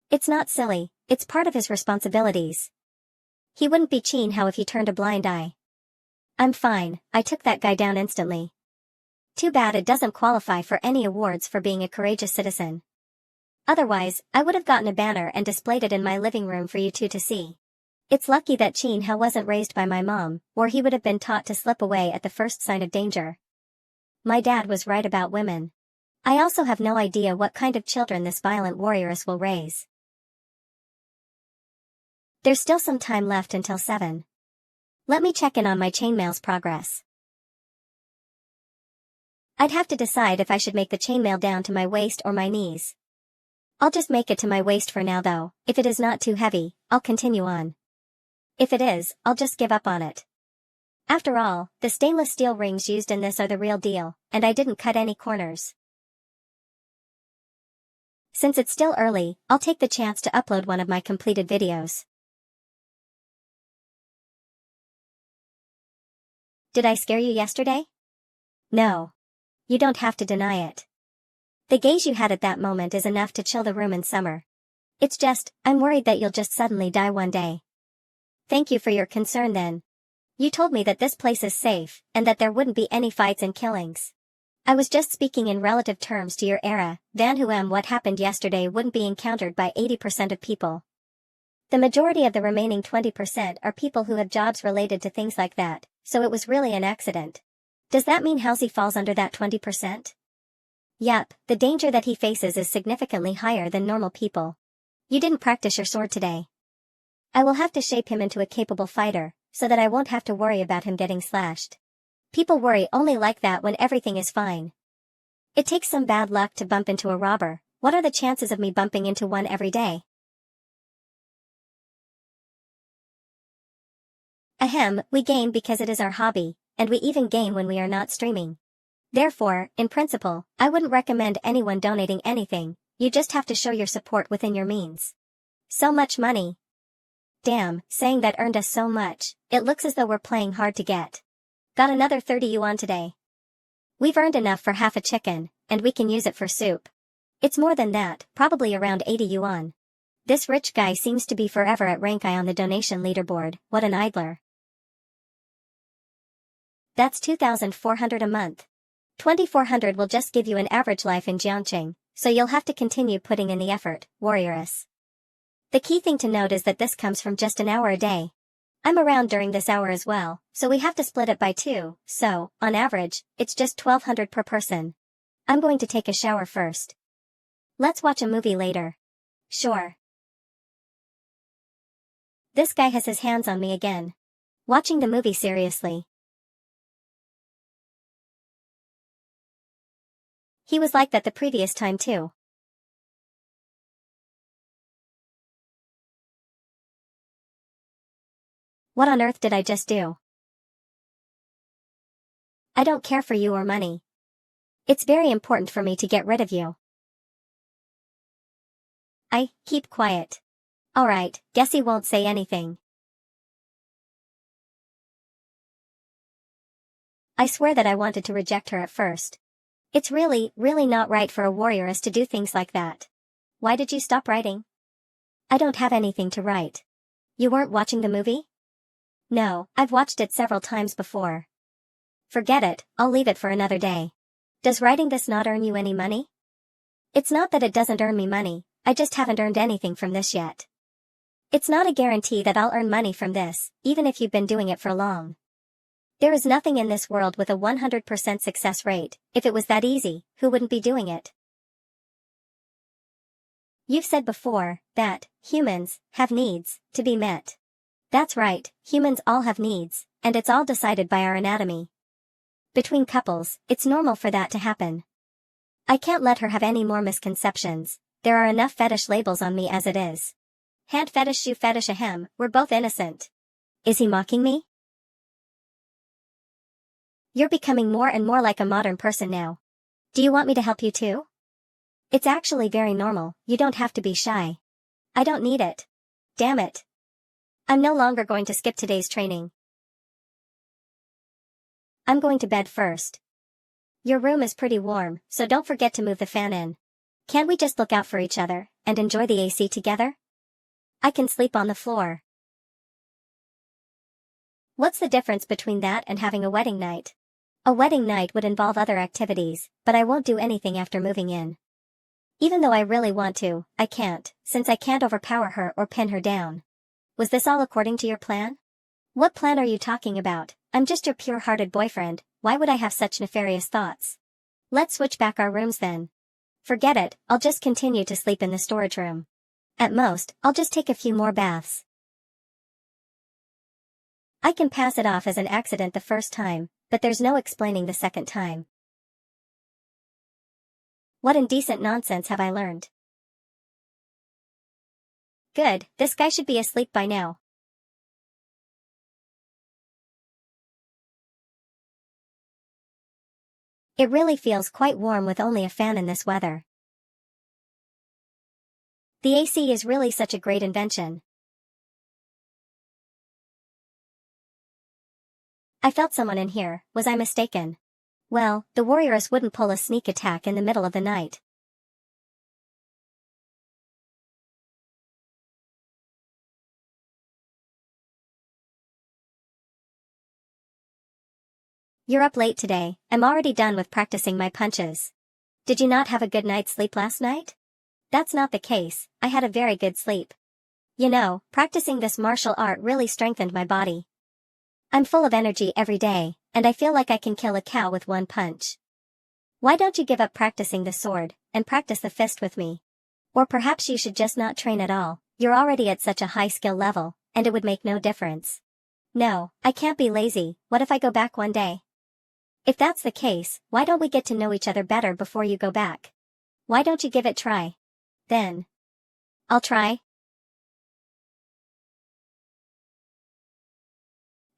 It's not silly, it's part of his responsibilities. He wouldn't be Qin Hao if he turned a blind eye. I'm fine, I took that guy down instantly. Too bad it doesn't qualify for any awards for being a courageous citizen. Otherwise, I would have gotten a banner and displayed it in my living room for you two to see. It's lucky that Qin Hao wasn't raised by my mom, or he would have been taught to slip away at the first sign of danger. My dad was right about women. I also have no idea what kind of children this violent warrioress will raise. There's still some time left until 7. Let me check in on my chainmail's progress. I'd have to decide if I should make the chainmail down to my waist or my knees. I'll just make it to my waist for now though. If it is not too heavy, I'll continue on. If it is, I'll just give up on it. After all, the stainless steel rings used in this are the real deal, and I didn't cut any corners. Since it's still early, I'll take the chance to upload one of my completed videos. Did I scare you yesterday? No. You don't have to deny it. The gaze you had at that moment is enough to chill the room in summer. It's just, I'm worried that you'll just suddenly die one day. Thank you for your concern then. You told me that this place is safe, and that there wouldn't be any fights and killings. I was just speaking in relative terms to your era, Van Huem. What happened yesterday wouldn't be encountered by 80% of people. The majority of the remaining 20% are people who have jobs related to things like that, so it was really an accident. Does that mean Housie falls under that 20%? Yup, the danger that he faces is significantly higher than normal people. You didn't practice your sword today. I will have to shape him into a capable fighter, so that I won't have to worry about him getting slashed. People worry only like that when everything is fine. It takes some bad luck to bump into a robber. What are the chances of me bumping into one every day? Ahem, we game because it is our hobby, and we even game when we are not streaming. Therefore, in principle, I wouldn't recommend anyone donating anything. You just have to show your support within your means. So much money. Damn, saying that earned us so much. It looks as though we're playing hard to get. Got another 30 yuan today. We've earned enough for half a chicken, and we can use it for soup. It's more than that, probably around 80 yuan. This rich guy seems to be forever at rank I on the donation leaderboard. What an idler. That's 2,400 a month. 2,400 will just give you an average life in Jiangqing, so you'll have to continue putting in the effort, warrioress. The key thing to note is that this comes from just an hour a day. I'm around during this hour as well, so we have to split it by 2, so, on average, it's just 1,200 per person. I'm going to take a shower first. Let's watch a movie later. Sure. This guy has his hands on me again. Watching the movie seriously. He was like that the previous time too. What on earth did I just do? I don't care for you or money. It's very important for me to get rid of you. Keep quiet. Alright, guess he won't say anything. I swear that I wanted to reject her at first. It's really not right for a warrioress to do things like that. Why did you stop writing? I don't have anything to write. You weren't watching the movie? No, I've watched it several times before. Forget it, I'll leave it for another day. Does writing this not earn you any money? It's not that it doesn't earn me money, I just haven't earned anything from this yet. It's not a guarantee that I'll earn money from this, even if you've been doing it for long. There is nothing in this world with a 100% success rate. If it was that easy, who wouldn't be doing it? You've said before that humans have needs to be met. That's right, humans all have needs, and it's all decided by our anatomy. Between couples, it's normal for that to happen. I can't let her have any more misconceptions. There are enough fetish labels on me as it is. Hand fetish, shoe fetish, ahem, we're both innocent. Is he mocking me? You're becoming more and more like a modern person now. Do you want me to help you too? It's actually very normal, you don't have to be shy. I don't need it. Damn it. I'm no longer going to skip today's training. I'm going to bed first. Your room is pretty warm, so don't forget to move the fan in. Can't we just look out for each other and enjoy the AC together? I can sleep on the floor. What's the difference between that and having a wedding night? A wedding night would involve other activities, but I won't do anything after moving in. Even though I really want to, I can't, since I can't overpower her or pin her down. Was this all according to your plan? What plan are you talking about? I'm just your pure-hearted boyfriend, why would I have such nefarious thoughts? Let's switch back our rooms then. Forget it, I'll just continue to sleep in the storage room. At most, I'll just take a few more baths. I can pass it off as an accident the first time, but there's no explaining the second time. What indecent nonsense have I learned? Good, this guy should be asleep by now. It really feels quite warm with only a fan in this weather. The AC is really such a great invention. I felt someone in here, was I mistaken? Well, the warriors wouldn't pull a sneak attack in the middle of the night. You're up late today, I'm already done with practicing my punches. Did you not have a good night's sleep last night? That's not the case, I had a very good sleep. You know, practicing this martial art really strengthened my body. I'm full of energy every day, and I feel like I can kill a cow with one punch. Why don't you give up practicing the sword, and practice the fist with me? Or perhaps you should just not train at all, you're already at such a high skill level, and it would make no difference. No, I can't be lazy, what if I go back one day? If that's the case, why don't we get to know each other better before you go back? Why don't you give it a try? Then. I'll try.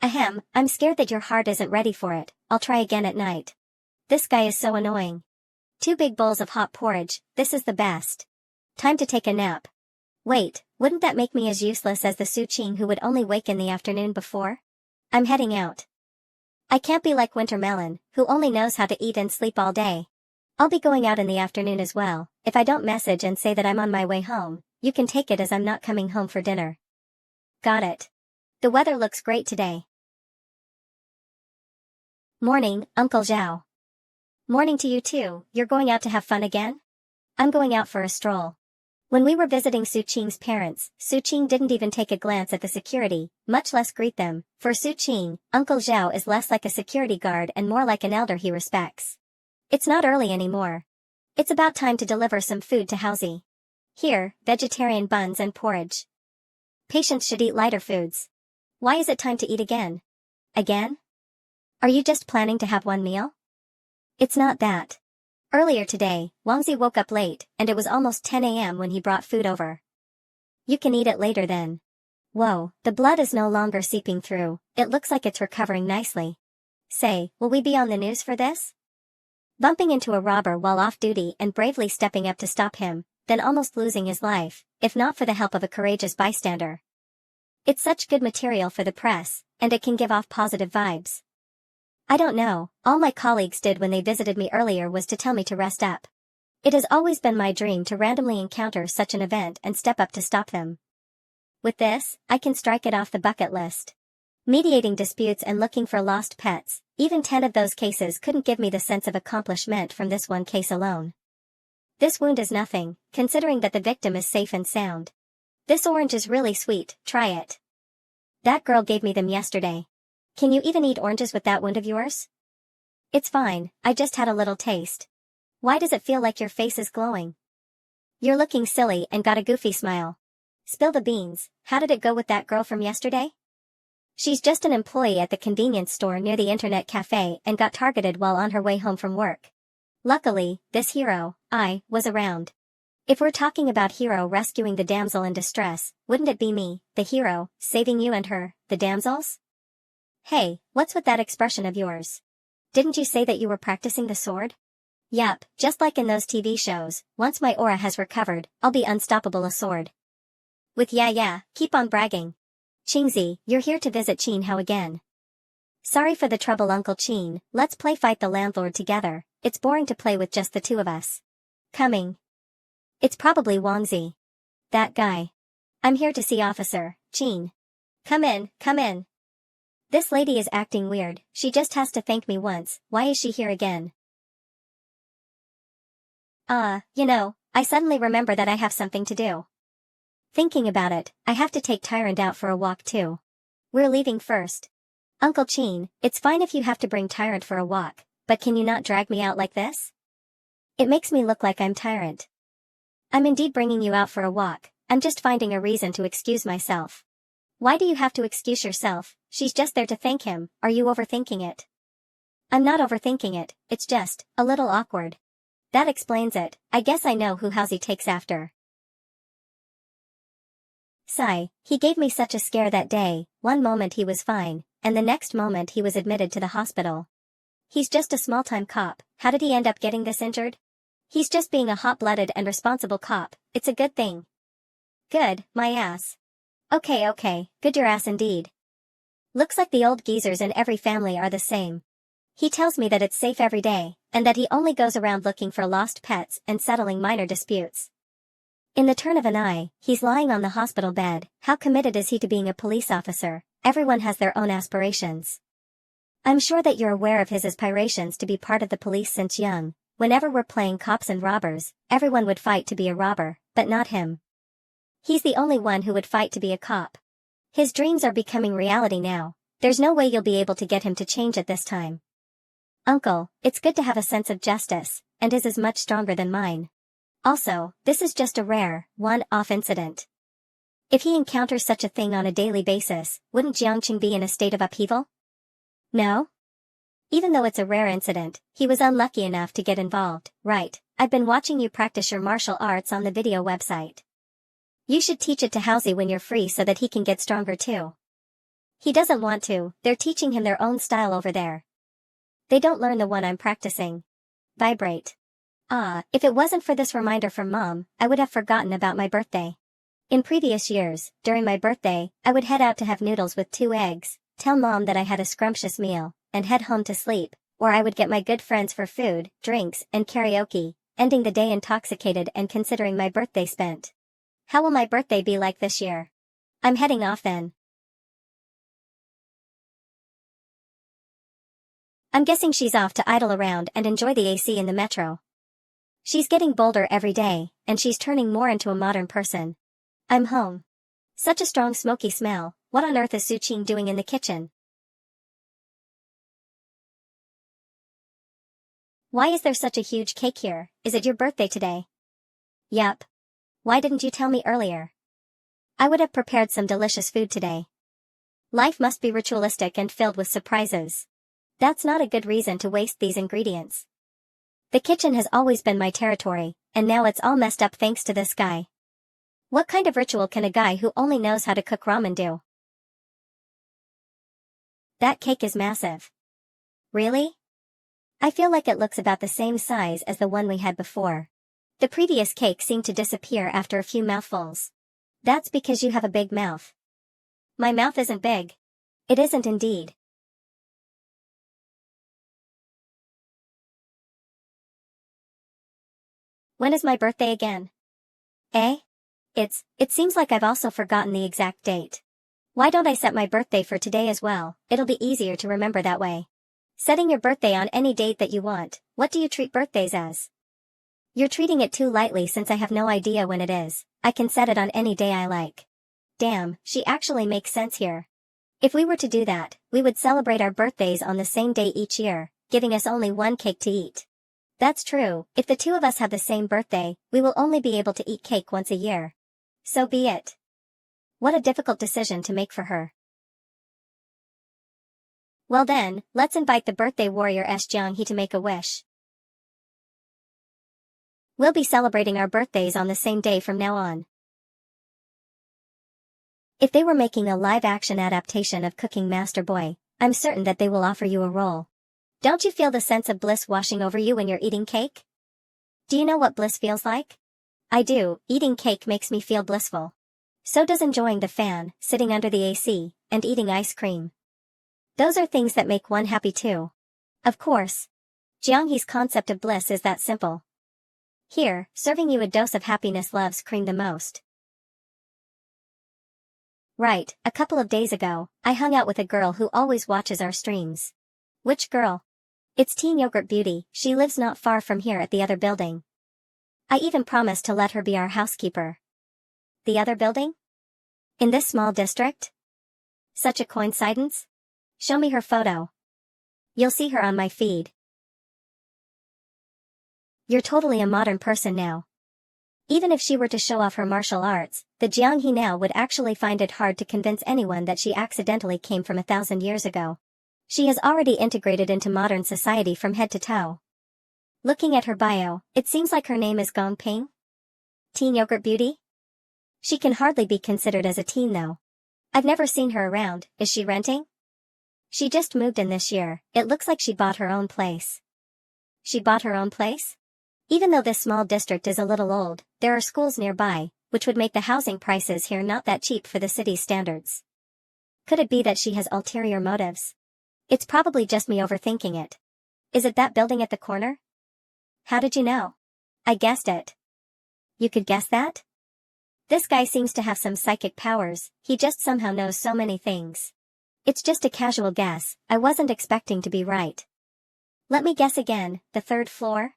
Ahem, I'm scared that your heart isn't ready for it, I'll try again at night. This guy is so annoying. 2 big bowls of hot porridge, this is the best. Time to take a nap. Wait, wouldn't that make me as useless as the Suqing who would only wake in the afternoon before? I'm heading out. I can't be like Winter Melon, who only knows how to eat and sleep all day. I'll be going out in the afternoon as well. If I don't message and say that I'm on my way home, you can take it as I'm not coming home for dinner. Got it. The weather looks great today. Morning, Uncle Zhao. Morning to you too, you're going out to have fun again? I'm going out for a stroll. When we were visiting Suqing's parents, Suqing didn't even take a glance at the security, much less greet them. For Suqing, Uncle Zhao is less like a security guard and more like an elder he respects. It's not early anymore. It's about time to deliver some food to Hausi. Here, vegetarian buns and porridge. Patients should eat lighter foods. Why is it time to eat again? Again? Are you just planning to have one meal? It's not that. Earlier today, Wangzi woke up late, and it was almost 10 a.m. when he brought food over. You can eat it later then. Whoa, the blood is no longer seeping through, it looks like it's recovering nicely. Say, will we be on the news for this? Bumping into a robber while off duty and bravely stepping up to stop him, then almost losing his life, if not for the help of a courageous bystander. It's such good material for the press, and it can give off positive vibes. I don't know, all my colleagues did when they visited me earlier was to tell me to rest up. It has always been my dream to randomly encounter such an event and step up to stop them. With this, I can strike it off the bucket list. Mediating disputes and looking for lost pets, even 10 of those cases couldn't give me the sense of accomplishment from this one case alone. This wound is nothing, considering that the victim is safe and sound. This orange is really sweet, try it. That girl gave me them yesterday. Can you even eat oranges with that wound of yours? It's fine, I just had a little taste. Why does it feel like your face is glowing? You're looking silly and got a goofy smile. Spill the beans, how did it go with that girl from yesterday? She's just an employee at the convenience store near the internet cafe and got targeted while on her way home from work. Luckily, this hero, was around. If we're talking about hero rescuing the damsel in distress, wouldn't it be me, the hero, saving you and her, the damsels? Hey, what's with that expression of yours? Didn't you say that you were practicing the sword? Yup, just like in those TV shows, once my aura has recovered, I'll be unstoppable a sword. With yeah, keep on bragging. Qingzi, you're here to visit Qin Hao again. Sorry for the trouble Uncle Qin, let's play fight the landlord together, it's boring to play with just the two of us. Coming. It's probably Wangzi. That guy. I'm here to see Officer Qin. Come in, come in. This lady is acting weird, she just has to thank me once, why is she here again? I suddenly remember that I have something to do. Thinking about it, I have to take Tyrant out for a walk too. We're leaving first. Uncle Qin, it's fine if you have to bring Tyrant for a walk, but can you not drag me out like this? It makes me look like I'm Tyrant. I'm indeed bringing you out for a walk, I'm just finding a reason to excuse myself. Why do you have to excuse yourself? She's just there to thank him, are you overthinking it? I'm not overthinking it, it's just a little awkward. That explains it, I guess I know who Halsey takes after. Sigh, he gave me such a scare that day, one moment he was fine, and the next moment he was admitted to the hospital. He's just a small-time cop, how did he end up getting this injured? He's just being a hot-blooded and responsible cop, it's a good thing. Good, my ass. Okay, good your ass indeed. Looks like the old geezers in every family are the same. He tells me that it's safe every day, and that he only goes around looking for lost pets and settling minor disputes. In the turn of an eye, he's lying on the hospital bed, how committed is he to being a police officer? Everyone has their own aspirations. I'm sure that you're aware of his aspirations to be part of the police since young. Whenever we're playing cops and robbers, everyone would fight to be a robber, but not him. He's the only one who would fight to be a cop. His dreams are becoming reality now, there's no way you'll be able to get him to change at this time. Uncle, it's good to have a sense of justice, and his is much stronger than mine. Also, this is just a rare, one-off incident. If he encounters such a thing on a daily basis, wouldn't Jiangqing be in a state of upheaval? No? Even though it's a rare incident, he was unlucky enough to get involved, right? I've been watching you practice your martial arts on the video website. You should teach it to Halsey when you're free so that he can get stronger too. He doesn't want to, they're teaching him their own style over there. They don't learn the one I'm practicing. Vibrate. If it wasn't for this reminder from Mom, I would have forgotten about my birthday. In previous years, during my birthday, I would head out to have noodles with 2 eggs, tell Mom that I had a scrumptious meal, and head home to sleep, or I would get my good friends for food, drinks, and karaoke, ending the day intoxicated and considering my birthday spent. How will my birthday be like this year? I'm heading off then. I'm guessing she's off to idle around and enjoy the AC in the metro. She's getting bolder every day, and she's turning more into a modern person. I'm home. Such a strong smoky smell, what on earth is Su Qing doing in the kitchen? Why is there such a huge cake here? Is it your birthday today? Yup. Why didn't you tell me earlier? I would have prepared some delicious food today. Life must be ritualistic and filled with surprises. That's not a good reason to waste these ingredients. The kitchen has always been my territory, and now it's all messed up thanks to this guy. What kind of ritual can a guy who only knows how to cook ramen do? That cake is massive. Really? I feel like it looks about the same size as the one we had before. The previous cake seemed to disappear after a few mouthfuls. That's because you have a big mouth. My mouth isn't big. It isn't indeed. When is my birthday again? It seems like I've also forgotten the exact date. Why don't I set my birthday for today as well? It'll be easier to remember that way. Setting your birthday on any date that you want, what do you treat birthdays as? You're treating it too lightly since I have no idea when it is. I can set it on any day I like. Damn, she actually makes sense here. If we were to do that, we would celebrate our birthdays on the same day each year, giving us only one cake to eat. That's true, if the two of us have the same birthday, we will only be able to eat cake once a year. So be it. What a difficult decision to make for her. Well then, let's invite the birthday warrior Jiang to make a wish. We'll be celebrating our birthdays on the same day from now on. If they were making a live-action adaptation of Cooking Master Boy, I'm certain that they will offer you a role. Don't you feel the sense of bliss washing over you when you're eating cake? Do you know what bliss feels like? I do, eating cake makes me feel blissful. So does enjoying the fan, sitting under the AC, and eating ice cream. Those are things that make one happy too. Of course. Jianghe's concept of bliss is that simple. Here, serving you a dose of happiness loves cream the most. Right, a couple of days ago, I hung out with a girl who always watches our streams. Which girl? It's Teen Yogurt Beauty, she lives not far from here at the other building. I even promised to let her be our housekeeper. The other building? In this small district? Such a coincidence? Show me her photo. You'll see her on my feed. You're totally a modern person now. Even if she were to show off her martial arts, the Jianghe now would actually find it hard to convince anyone that she accidentally came from 1,000 years ago. She has already integrated into modern society from head to toe. Looking at her bio, it seems like her name is Gong Ping. Teen Yogurt Beauty? She can hardly be considered as a teen though. I've never seen her around, is she renting? She just moved in this year, it looks like she bought her own place. She bought her own place? Even though this small district is a little old, there are schools nearby, which would make the housing prices here not that cheap for the city's standards. Could it be that she has ulterior motives? It's probably just me overthinking it. Is it that building at the corner? How did you know? I guessed it. You could guess that? This guy seems to have some psychic powers, he just somehow knows so many things. It's just a casual guess, I wasn't expecting to be right. Let me guess again, the 3rd floor?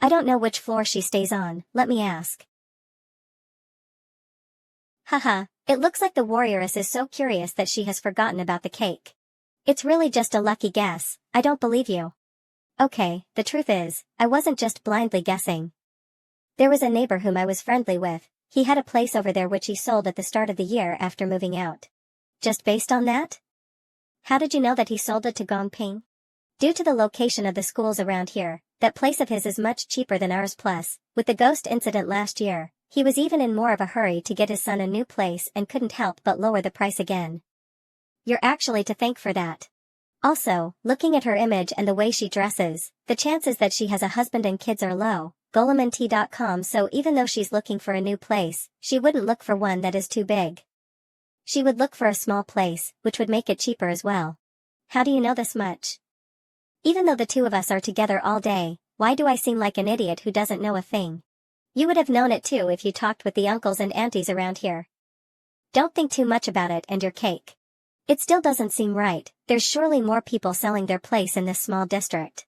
I don't know which floor she stays on, let me ask. Haha, it looks like the warrioress is so curious that she has forgotten about the cake. It's really just a lucky guess, I don't believe you. Okay, the truth is, I wasn't just blindly guessing. There was a neighbor whom I was friendly with, he had a place over there which he sold at the start of the year after moving out. Just based on that? How did you know that he sold it to Gong Ping? Due to the location of the schools around here, that place of his is much cheaper than ours plus, with the ghost incident last year, he was even in more of a hurry to get his son a new place and couldn't help but lower the price again. You're actually to thank for that. Also, looking at her image and the way she dresses, the chances that she has a husband and kids are low, golemnt.com, so even though she's looking for a new place, she wouldn't look for one that is too big. She would look for a small place, which would make it cheaper as well. How do you know this much? Even though the two of us are together all day, why do I seem like an idiot who doesn't know a thing? You would have known it too if you talked with the uncles and aunties around here. Don't think too much about it and your cake. It still doesn't seem right, there's surely more people selling their place in this small district.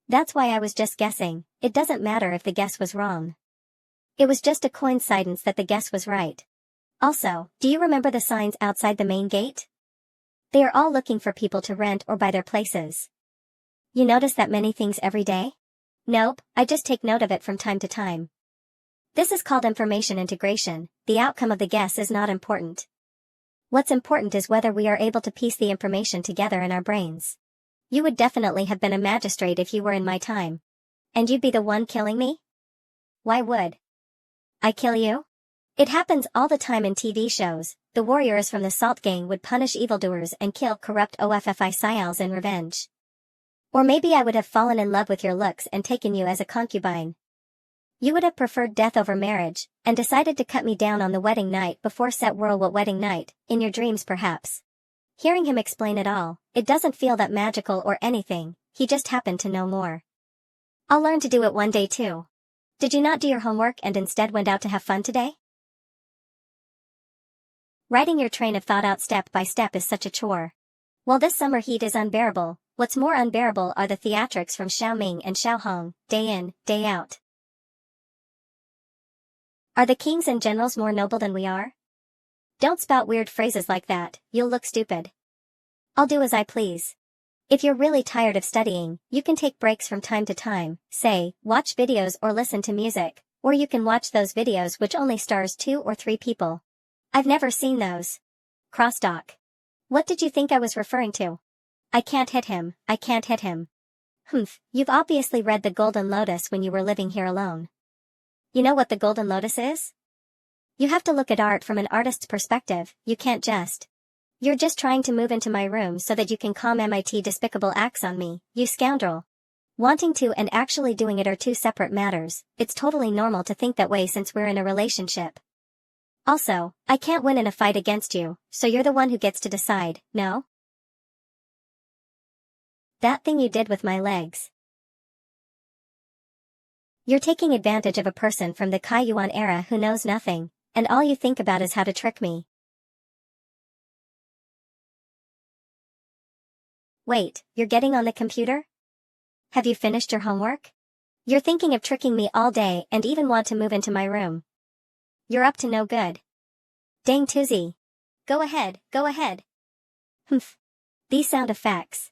That's why I was just guessing, it doesn't matter if the guess was wrong. It was just a coincidence that the guess was right. Also, do you remember the signs outside the main gate? They are all looking for people to rent or buy their places. You notice that many things every day? Nope, I just take note of it from time to time. This is called information integration, the outcome of the guess is not important. What's important is whether we are able to piece the information together in our brains. You would definitely have been a magistrate if you were in my time. And you'd be the one killing me? Why would I kill you? It happens all the time in TV shows, the warriors from the Salt Gang would punish evildoers and kill corrupt officials in revenge. Or maybe I would have fallen in love with your looks and taken you as a concubine. You would have preferred death over marriage, and decided to cut me down on the wedding night before set whirl what wedding night, in your dreams perhaps. Hearing him explain it all, it doesn't feel that magical or anything, he just happened to know more. I'll learn to do it one day too. Did you not do your homework and instead went out to have fun today? Writing your train of thought out step by step is such a chore. While this summer heat is unbearable, what's more unbearable are the theatrics from Xiaoming and Xiaohong, day in, day out. Are the kings and generals more noble than we are? Don't spout weird phrases like that, you'll look stupid. I'll do as I please. If you're really tired of studying, you can take breaks from time to time, say, watch videos or listen to music, or you can watch those videos which only stars 2 or 3 people. I've never seen those. Crosstalk. What did you think I was referring to? I can't hit him, I can't hit him. Humph, you've obviously read The Golden Lotus when you were living here alone. You know what the Golden Lotus is? You have to look at art from an artist's perspective, you can't just. You're just trying to move into my room so that you can calm MIT despicable acts on me, you scoundrel. Wanting to and actually doing it are 2 separate matters. It's totally normal to think that way since we're in a relationship. Also, I can't win in a fight against you, so you're the one who gets to decide, no? That thing you did with my legs. You're taking advantage of a person from the Kaiyuan era who knows nothing, and all you think about is how to trick me. Wait, you're getting on the computer? Have you finished your homework? You're thinking of tricking me all day and even want to move into my room. You're up to no good. Dang toozy. Go ahead, go ahead. Humph. These sound effects.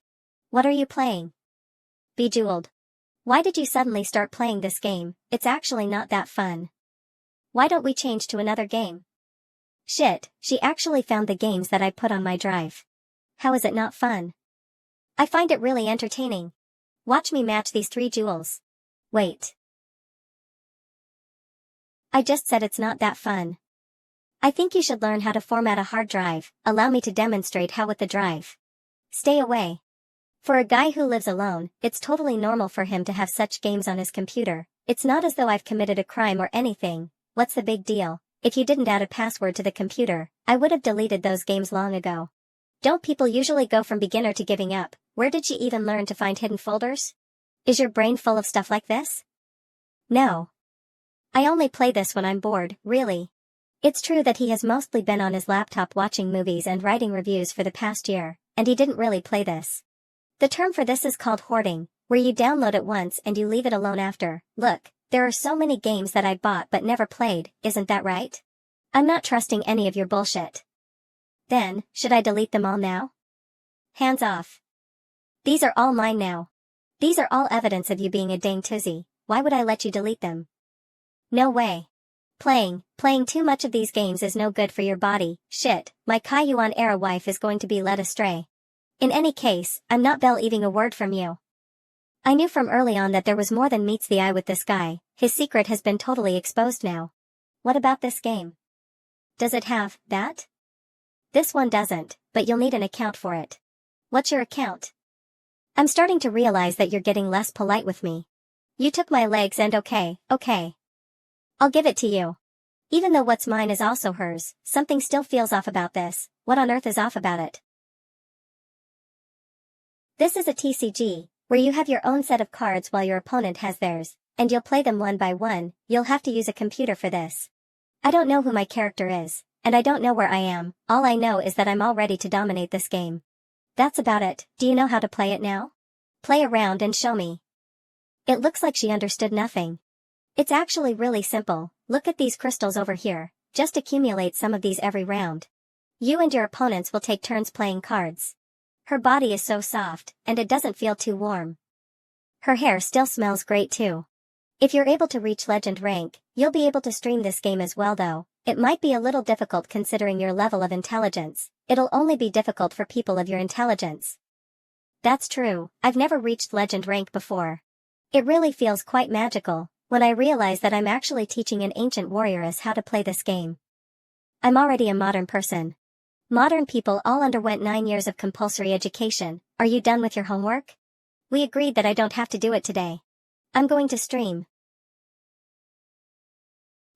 What are you playing? Bejeweled. Why did you suddenly start playing this game? It's actually not that fun. Why don't we change to another game? Shit, she actually found the games that I put on my drive. How is it not fun? I find it really entertaining. Watch me match these 3 jewels. Wait. I just said it's not that fun. I think you should learn how to format a hard drive. Allow me to demonstrate how with the drive. Stay away. For a guy who lives alone, it's totally normal for him to have such games on his computer. It's not as though I've committed a crime or anything. What's the big deal? If you didn't add a password to the computer, I would have deleted those games long ago. Don't people usually go from beginner to giving up? Where did she even learn to find hidden folders? Is your brain full of stuff like this? No. I only play this when I'm bored, really. It's true that he has mostly been on his laptop watching movies and writing reviews for the past year, and he didn't really play this. The term for this is called hoarding, where you download it once and you leave it alone after. Look, there are so many games that I bought but never played, isn't that right? I'm not trusting any of your bullshit. Then, should I delete them all now? Hands off. These are all mine now. These are all evidence of you being a dang toozy. Why would I let you delete them? No way. Playing too much of these games is no good for your body. Shit, my Kaiyuan era wife is going to be led astray. In any case, I'm not believing a word from you. I knew from early on that there was more than meets the eye with this guy. His secret has been totally exposed now. What about this game? Does it have that? This one doesn't, but you'll need an account for it. What's your account? I'm starting to realize that you're getting less polite with me. You took my legs and okay. I'll give it to you. Even though what's mine is also hers, something still feels off about this. What on earth is off about it? This is a TCG, where you have your own set of cards while your opponent has theirs, and you'll play them one by one. You'll have to use a computer for this. I don't know who my character is, and I don't know where I am. All I know is that I'm all ready to dominate this game. That's about it. Do you know how to play it now? Play around and show me. It looks like she understood nothing. It's actually really simple. Look at these crystals over here. Just accumulate some of these every round. You and your opponents will take turns playing cards. Her body is so soft, and it doesn't feel too warm. Her hair still smells great too. If you're able to reach legend rank, you'll be able to stream this game as well though. It might be a little difficult considering your level of intelligence. It'll only be difficult for people of your intelligence. That's true, I've never reached legend rank before. It really feels quite magical, when I realize that I'm actually teaching an ancient warrioress how to play this game. I'm already a modern person. Modern people all underwent 9 years of compulsory education. Are you done with your homework? We agreed that I don't have to do it today. I'm going to stream.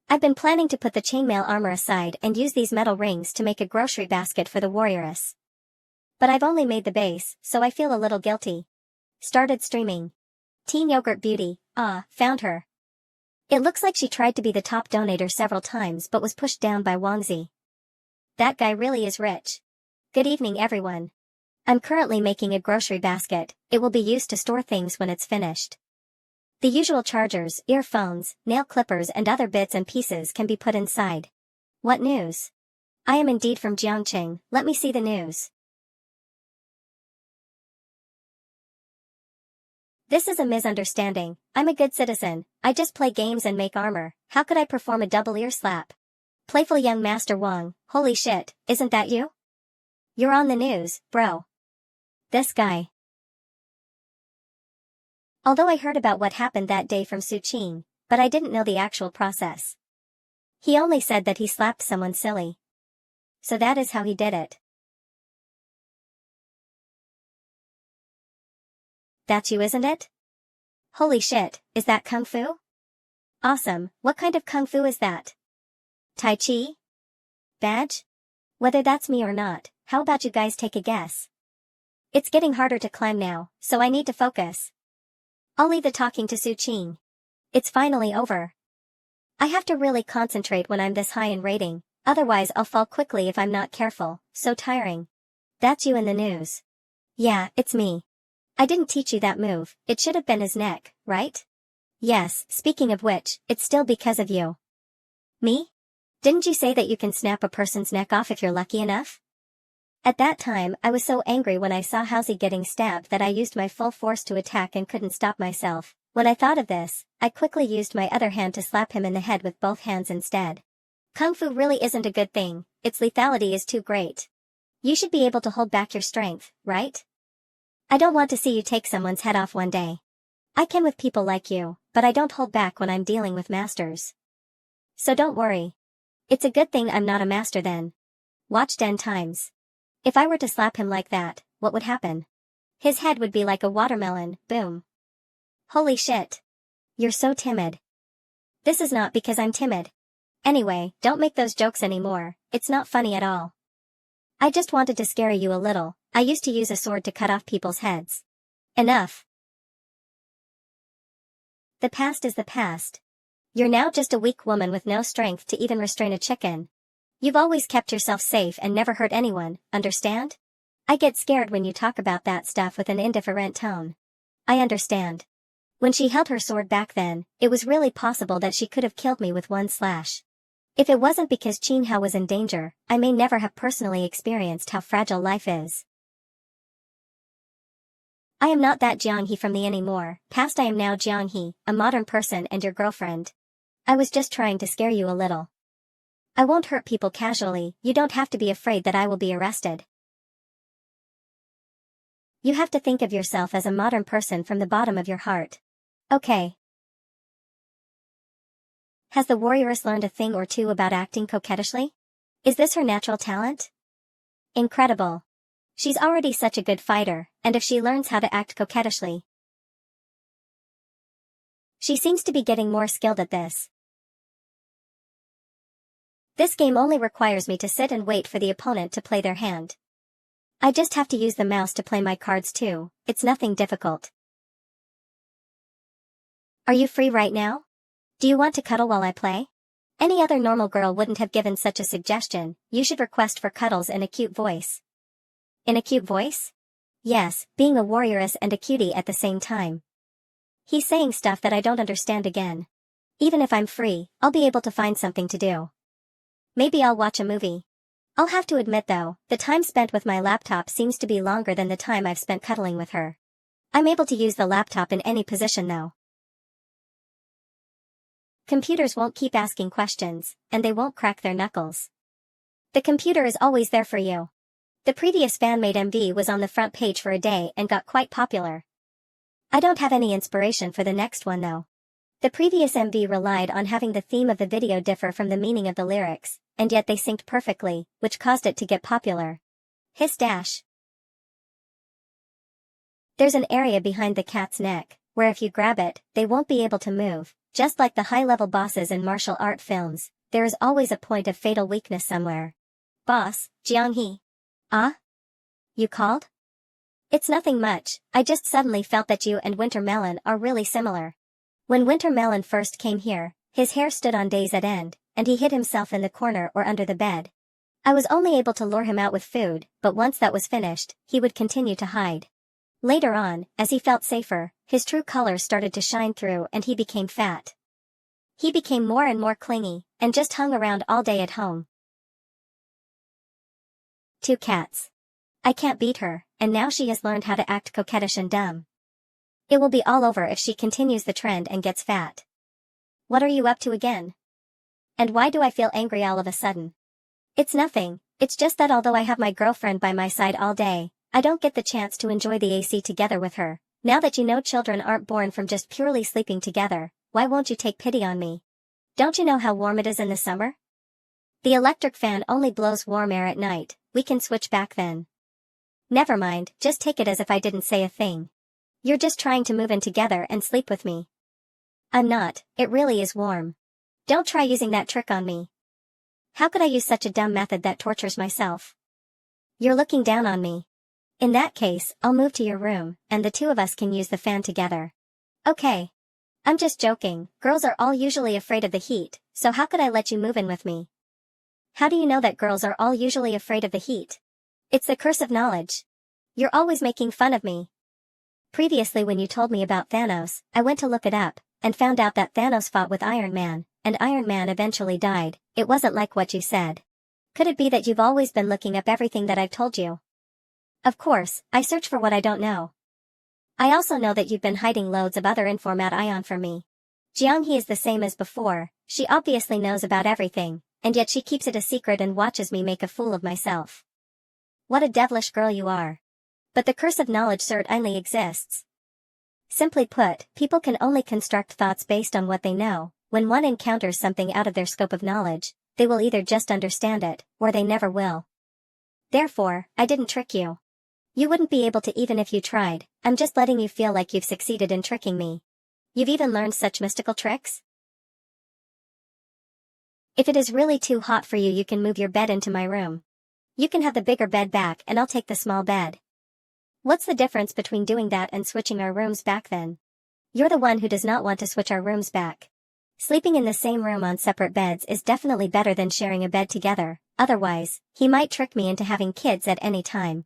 I've been planning to put the chainmail armor aside and use these metal rings to make a grocery basket for the warrioress. But I've only made the base, so I feel a little guilty. Started streaming. Teen Yogurt Beauty, found her. It looks like she tried to be the top donator several times but was pushed down by Wangzi. That guy really is rich. Good evening everyone. I'm currently making a grocery basket. It will be used to store things when it's finished. The usual chargers, earphones, nail clippers and other bits and pieces can be put inside. What news? I am indeed from Jiangqing, let me see the news. This is a misunderstanding. I'm a good citizen. I just play games and make armor. How could I perform a double ear slap? Playful young Master Wang, holy shit, isn't that you? You're on the news, bro. This guy. Although I heard about what happened that day from Su Qing, but I didn't know the actual process. He only said that he slapped someone silly. So that is how he did it. That's you, isn't it? Holy shit, is that kung fu? Awesome, what kind of kung fu is that? Tai Chi? Badge? Whether that's me or not, how about you guys take a guess? It's getting harder to climb now, so I need to focus. I'll leave the talking to Su Qing. It's finally over. I have to really concentrate when I'm this high in rating, otherwise I'll fall quickly if I'm not careful, so tiring. That's you in the news. Yeah, it's me. I didn't teach you that move, it should have been his neck, right? Yes, speaking of which, it's still because of you. Me? Didn't you say that you can snap a person's neck off if you're lucky enough? At that time, I was so angry when I saw Halsey getting stabbed that I used my full force to attack and couldn't stop myself. When I thought of this, I quickly used my other hand to slap him in the head with both hands instead. Kung Fu really isn't a good thing, its lethality is too great. You should be able to hold back your strength, right? I don't want to see you take someone's head off one day. I can with people like you, but I don't hold back when I'm dealing with masters. So don't worry. It's a good thing I'm not a master then. Watch 10 times. If I were to slap him like that, what would happen? His head would be like a watermelon, boom. Holy shit. You're so timid. This is not because I'm timid. Anyway, don't make those jokes anymore, it's not funny at all. I just wanted to scare you a little. I used to use a sword to cut off people's heads. Enough. The past is the past. You're now just a weak woman with no strength to even restrain a chicken. You've always kept yourself safe and never hurt anyone, understand? I get scared when you talk about that stuff with an indifferent tone. I understand. When she held her sword back then, it was really possible that she could have killed me with one slash. If it wasn't because Qin Hao was in danger, I may never have personally experienced how fragile life is. I am not that Jiang He from the anymore, past I am now Jiang He, a modern person and your girlfriend. I was just trying to scare you a little. I won't hurt people casually, you don't have to be afraid that I will be arrested. You have to think of yourself as a modern person from the bottom of your heart. Okay. Has the warrioress learned a thing or two about acting coquettishly? Is this her natural talent? Incredible. She's already such a good fighter, and if she learns how to act coquettishly, she seems to be getting more skilled at this. This game only requires me to sit and wait for the opponent to play their hand. I just have to use the mouse to play my cards too, it's nothing difficult. Are you free right now? Do you want to cuddle while I play? Any other normal girl wouldn't have given such a suggestion, you should request for cuddles in a cute voice. In a cute voice? Yes, being a warrioress and a cutie at the same time. He's saying stuff that I don't understand again. Even if I'm free, I'll be able to find something to do. Maybe I'll watch a movie. I'll have to admit though, the time spent with my laptop seems to be longer than the time I've spent cuddling with her. I'm able to use the laptop in any position though. Computers won't keep asking questions, and they won't crack their knuckles. The computer is always there for you. The previous fan-made MV was on the front page for a day and got quite popular. I don't have any inspiration for the next one though. The previous MV relied on having the theme of the video differ from the meaning of the lyrics, and yet they synced perfectly, which caused it to get popular. Hiss dash. There's an area behind the cat's neck, where if you grab it, they won't be able to move. Just like the high-level bosses in martial art films, there is always a point of fatal weakness somewhere. Boss, Jiang He. Ah? You called? It's nothing much, I just suddenly felt that you and Winter Melon are really similar. When Winter Melon first came here, his hair stood on days at end, and he hid himself in the corner or under the bed. I was only able to lure him out with food, but once that was finished, he would continue to hide. Later on, as he felt safer, his true colors started to shine through and he became fat. He became more and more clingy, and just hung around all day at home. 2 cats. I can't beat her, and now she has learned how to act coquettish and dumb. It will be all over if she continues the trend and gets fat. What are you up to again? And why do I feel angry all of a sudden? It's nothing, it's just that although I have my girlfriend by my side all day, I don't get the chance to enjoy the AC together with her. Now that you know children aren't born from just purely sleeping together, why won't you take pity on me? Don't you know how warm it is in the summer? The electric fan only blows warm air at night, we can switch back then. Never mind, just take it as if I didn't say a thing. You're just trying to move in together and sleep with me. I'm not, it really is warm. Don't try using that trick on me. How could I use such a dumb method that tortures myself? You're looking down on me. In that case, I'll move to your room, and the 2 of us can use the fan together. Okay. I'm just joking, girls are all usually afraid of the heat, so how could I let you move in with me? How do you know that girls are all usually afraid of the heat? It's the curse of knowledge. You're always making fun of me. Previously when you told me about Thanos, I went to look it up, and found out that Thanos fought with Iron Man, and Iron Man eventually died. It wasn't like what you said. Could it be that you've always been looking up everything that I've told you? Of course, I search for what I don't know. I also know that you've been hiding loads of other information from me. Jiang-hee is the same as before, she obviously knows about everything, and yet she keeps it a secret and watches me make a fool of myself. What a devilish girl you are. But the curse of knowledge certainly exists. Simply put, people can only construct thoughts based on what they know. When one encounters something out of their scope of knowledge, they will either just understand it, or they never will. Therefore, I didn't trick you. You wouldn't be able to even if you tried, I'm just letting you feel like you've succeeded in tricking me. You've even learned such mystical tricks? If it is really too hot for you, you can move your bed into my room. You can have the bigger bed back and I'll take the small bed. What's the difference between doing that and switching our rooms back then? You're the one who does not want to switch our rooms back. Sleeping in the same room on separate beds is definitely better than sharing a bed together, otherwise, he might trick me into having kids at any time.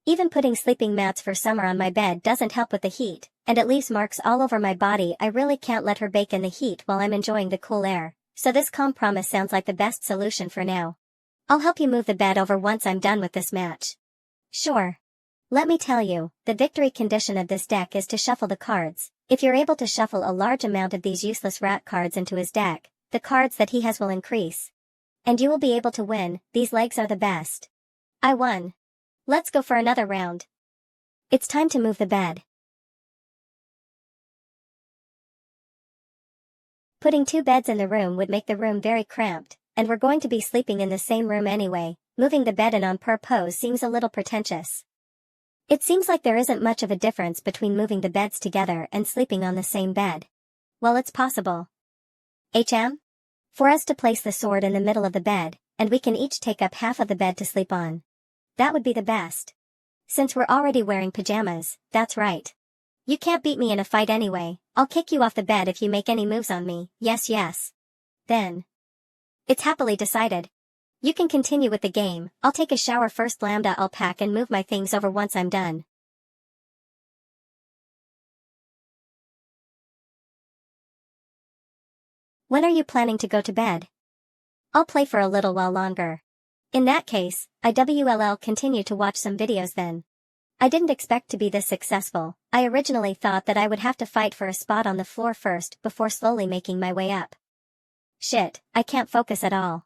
Even putting sleeping mats for summer on my bed doesn't help with the heat, and it leaves marks all over my body. I really can't let her bake in the heat while I'm enjoying the cool air, so this calm promise sounds like the best solution for now. I'll help you move the bed over once I'm done with this match. Sure. Let me tell you, the victory condition of this deck is to shuffle the cards. If you're able to shuffle a large amount of these useless rat cards into his deck, the cards that he has will increase. And you will be able to win. These legs are the best. I won. Let's go for another round. It's time to move the bed. Putting 2 beds in the room would make the room very cramped, and we're going to be sleeping in the same room anyway. Moving the bed in on purpose seems a little pretentious. It seems like there isn't much of a difference between moving the beds together and sleeping on the same bed. Well, it's possible. For us to place the sword in the middle of the bed, and we can each take up half of the bed to sleep on. That would be the best. Since we're already wearing pajamas, that's right. You can't beat me in a fight anyway. I'll kick you off the bed if you make any moves on me. Yes, yes. Then. It's happily decided. You can continue with the game. I'll take a shower first. I'll pack and move my things over once I'm done. When are you planning to go to bed? I'll play for a little while longer. In that case, I will continue to watch some videos then. I didn't expect to be this successful. I originally thought that I would have to fight for a spot on the floor first before slowly making my way up. Shit, I can't focus at all.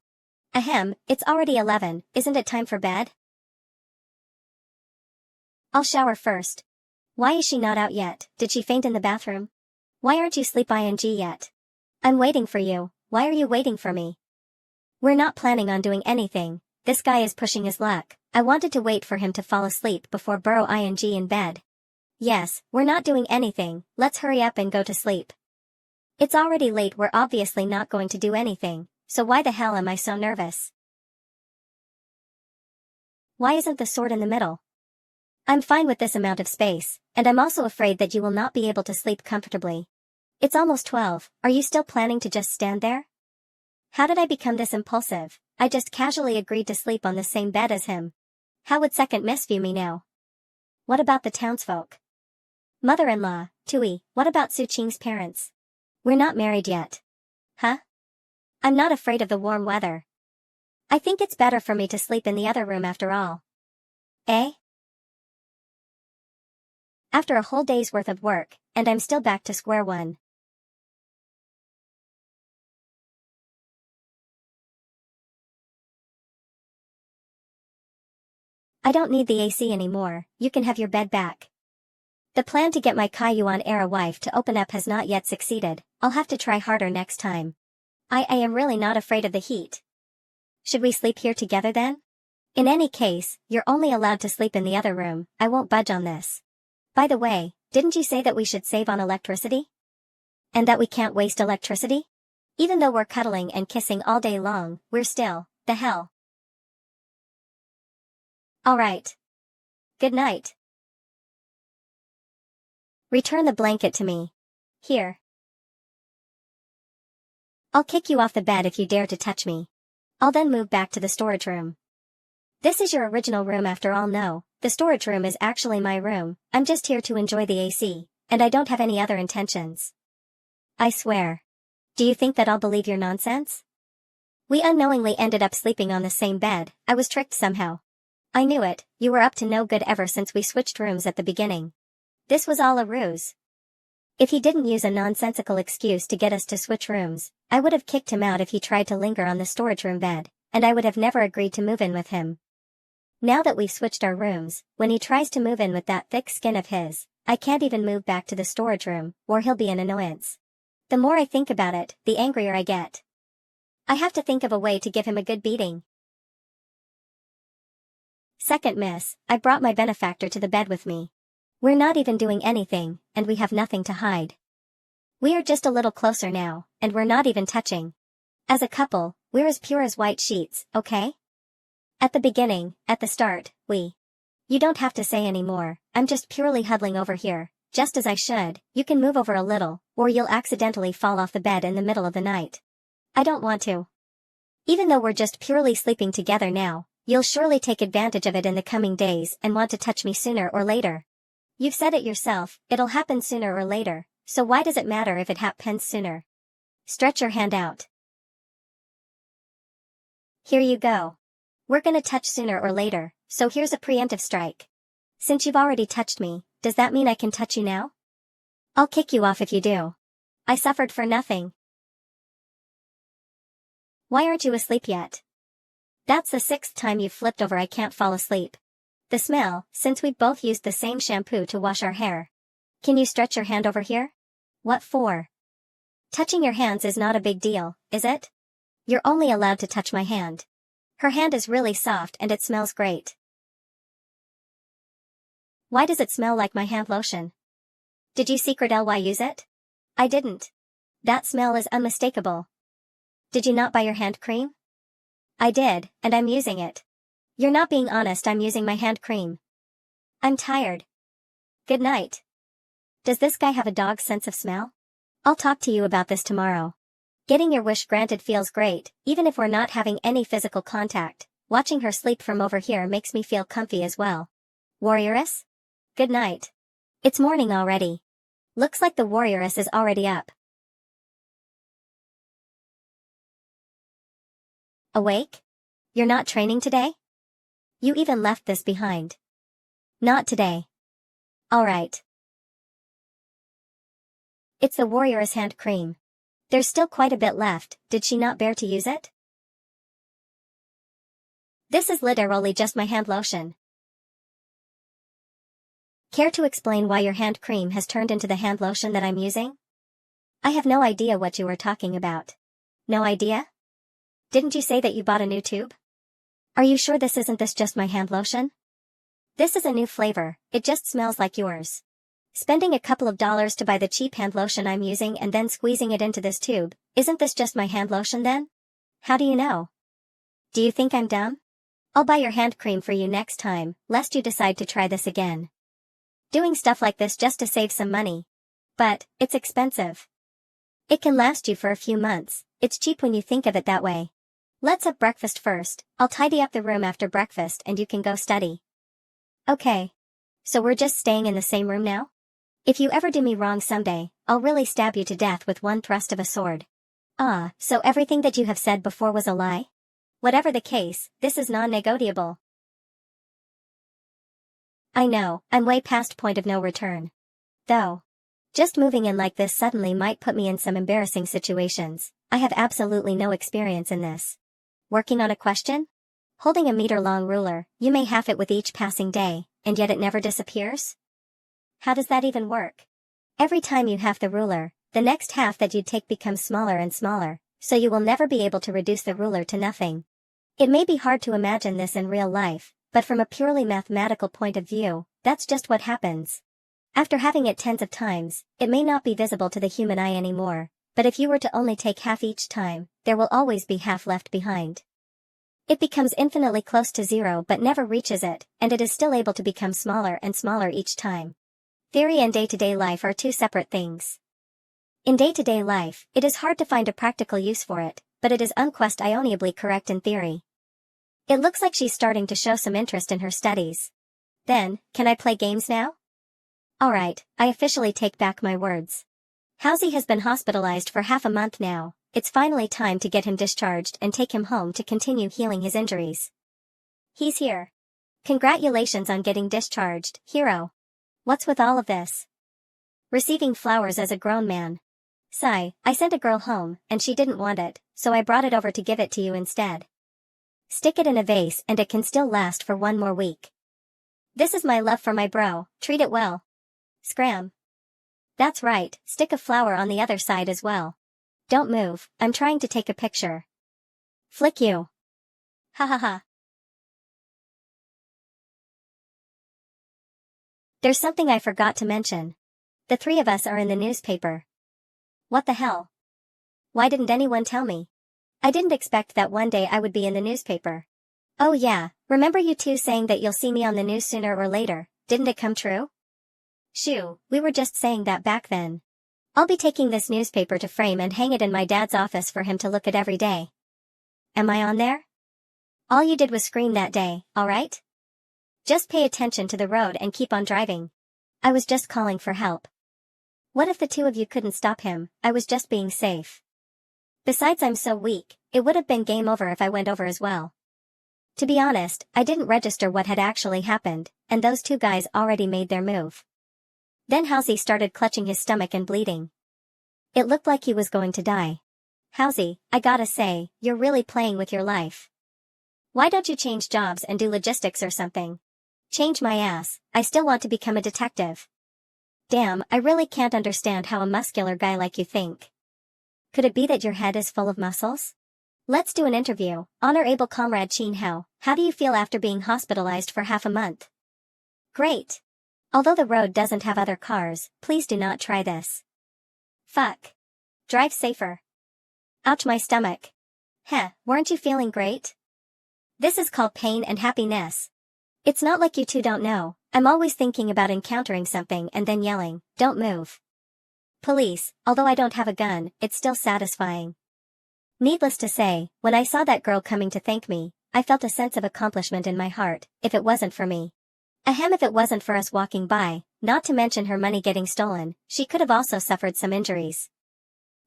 Ahem, it's already 11, isn't it time for bed? I'll shower first. Why is she not out yet? Did she faint in the bathroom? Why aren't you sleeping yet? I'm waiting for you. Why are you waiting for me? We're not planning on doing anything. This guy is pushing his luck. I wanted to wait for him to fall asleep before burrow in bed. Yes, we're not doing anything. Let's hurry up and go to sleep. It's already late. We're obviously not going to do anything. So why the hell am I so nervous? Why isn't the sword in the middle? I'm fine with this amount of space, and I'm also afraid that you will not be able to sleep comfortably. It's almost 12, are you still planning to just stand there? How did I become this impulsive? I just casually agreed to sleep on the same bed as him. How would second Miss view me now? What about the townsfolk? Mother-in-law, Tui, what about Su Qing's parents? We're not married yet. Huh? I'm not afraid of the warm weather. I think it's better for me to sleep in the other room after all. Eh? After a whole day's worth of work, and I'm still back to square one. I don't need the AC anymore, you can have your bed back. The plan to get my Kaiyuan-era wife to open up has not yet succeeded, I'll have to try harder next time. I am really not afraid of the heat. Should we sleep here together then? In any case, you're only allowed to sleep in the other room, I won't budge on this. By the way, didn't you say that we should save on electricity? And that we can't waste electricity? Even though we're cuddling and kissing all day long, we're still, the hell. Alright. Good night. Return the blanket to me. Here. I'll kick you off the bed if you dare to touch me. I'll then move back to the storage room. This is your original room after all. No, the storage room is actually my room, I'm just here to enjoy the AC, and I don't have any other intentions. I swear. Do you think that I'll believe your nonsense? We unknowingly ended up sleeping on the same bed, I was tricked somehow. I knew it, you were up to no good ever since we switched rooms at the beginning. This was all a ruse. If he didn't use a nonsensical excuse to get us to switch rooms, I would have kicked him out if he tried to linger on the storage room bed, and I would have never agreed to move in with him. Now that we've switched our rooms, when he tries to move in with that thick skin of his, I can't even move back to the storage room, or he'll be an annoyance. The more I think about it, the angrier I get. I have to think of a way to give him a good beating. Second miss, I brought my benefactor to the bed with me. We're not even doing anything, and we have nothing to hide. We are just a little closer now, and we're not even touching. As a couple, we're as pure as white sheets, okay? At the beginning, at the start, You don't have to say any more, I'm just purely huddling over here, just as I should, you can move over a little, or you'll accidentally fall off the bed in the middle of the night. I don't want to. Even though we're just purely sleeping together now, you'll surely take advantage of it in the coming days and want to touch me sooner or later. You've said it yourself, it'll happen sooner or later, so why does it matter if it happens sooner? Stretch your hand out. Here you go. We're gonna touch sooner or later, so here's a preemptive strike. Since you've already touched me, does that mean I can touch you now? I'll kick you off if you do. I suffered for nothing. Why aren't you asleep yet? That's the 6th time you've flipped over. I can't fall asleep. The smell, since we both used the same shampoo to wash our hair. Can you stretch your hand over here? What for? Touching your hands is not a big deal, is it? You're only allowed to touch my hand. Her hand is really soft and it smells great. Why does it smell like my hand lotion? Did you secretly use it? I didn't. That smell is unmistakable. Did you not buy your hand cream? I did, and I'm using it. You're not being honest. I'm using my hand cream. I'm tired. Good night. Does this guy have a dog's sense of smell? I'll talk to you about this tomorrow. Getting your wish granted feels great, even if we're not having any physical contact. Watching her sleep from over here makes me feel comfy as well. Warrioress? Good night. It's morning already. Looks like the warrioress is already up. Awake? You're not training today? You even left this behind. Not today. Alright. It's the warrioress hand cream. There's still quite a bit left, did she not bear to use it? This is literally just my hand lotion. Care to explain why your hand cream has turned into the hand lotion that I'm using? I have no idea what you are talking about. No idea? Didn't you say that you bought a new tube? Are you sure this isn't just my hand lotion? This is a new flavor, it just smells like yours. Spending a couple of dollars to buy the cheap hand lotion I'm using and then squeezing it into this tube, isn't this just my hand lotion then? How do you know? Do you think I'm dumb? I'll buy your hand cream for you next time, lest you decide to try this again. Doing stuff like this just to save some money. But, it's expensive. It can last you for a few months, it's cheap when you think of it that way. Let's have breakfast first, I'll tidy up the room after breakfast and you can go study. Okay. So we're just staying in the same room now? If you ever do me wrong someday, I'll really stab you to death with one thrust of a sword. Ah, so everything that you have said before was a lie? Whatever the case, this is non-negotiable. I know, I'm way past point of no return. Though. Just moving in like this suddenly might put me in some embarrassing situations. I have absolutely no experience in this. Working on a question? Holding a meter-long ruler, you may half it with each passing day, and yet it never disappears? How does that even work? Every time you half the ruler, the next half that you take becomes smaller and smaller, so you will never be able to reduce the ruler to nothing. It may be hard to imagine this in real life, but from a purely mathematical point of view, that's just what happens. After having it tens of times, it may not be visible to the human eye anymore, but if you were to only take half each time, there will always be half left behind. It becomes infinitely close to zero but never reaches it, and it is still able to become smaller and smaller each time. Theory and day-to-day life are two separate things. In day-to-day life, it is hard to find a practical use for it, but it is unquestionably correct in theory. It looks like she's starting to show some interest in her studies. Then, can I play games now? Alright, I officially take back my words. Halsey has been hospitalized for half a month now. It's finally time to get him discharged and take him home to continue healing his injuries. He's here. Congratulations on getting discharged, hero. What's with all of this? Receiving flowers as a grown man. Sigh, I sent a girl home, and she didn't want it, so I brought it over to give it to you instead. Stick it in a vase and it can still last for one more week. This is my love for my bro, treat it well. Scram. That's right, stick a flower on the other side as well. Don't move, I'm trying to take a picture. Flick you. Ha ha ha. There's something I forgot to mention. The three of us are in the newspaper. What the hell? Why didn't anyone tell me? I didn't expect that one day I would be in the newspaper. Oh yeah, remember you two saying that you'll see me on the news sooner or later, didn't it come true? Shoo, we were just saying that back then. I'll be taking this newspaper to frame and hang it in my dad's office for him to look at every day. Am I on there? All you did was scream that day, alright? Just pay attention to the road and keep on driving. I was just calling for help. What if the two of you couldn't stop him? I was just being safe. Besides, I'm so weak, it would have been game over if I went over as well. To be honest, I didn't register what had actually happened, and those two guys already made their move. Then Halsey started clutching his stomach and bleeding. It looked like he was going to die. Halsey, I gotta say, you're really playing with your life. Why don't you change jobs and do logistics or something? Change my ass, I still want to become a detective. Damn, I really can't understand how a muscular guy like you think. Could it be that your head is full of muscles? Let's do an interview. Honorable Comrade Chin Hao, how do you feel after being hospitalized for half a month? Great. Although the road doesn't have other cars, please do not try this. Fuck. Drive safer. Ouch, my stomach. Heh, weren't you feeling great? This is called pain and happiness. It's not like you two don't know, I'm always thinking about encountering something and then yelling, don't move. Police, although I don't have a gun, it's still satisfying. Needless to say, when I saw that girl coming to thank me, I felt a sense of accomplishment in my heart, if it wasn't for me. Ahem, if it wasn't for us walking by, not to mention her money getting stolen, she could have also suffered some injuries.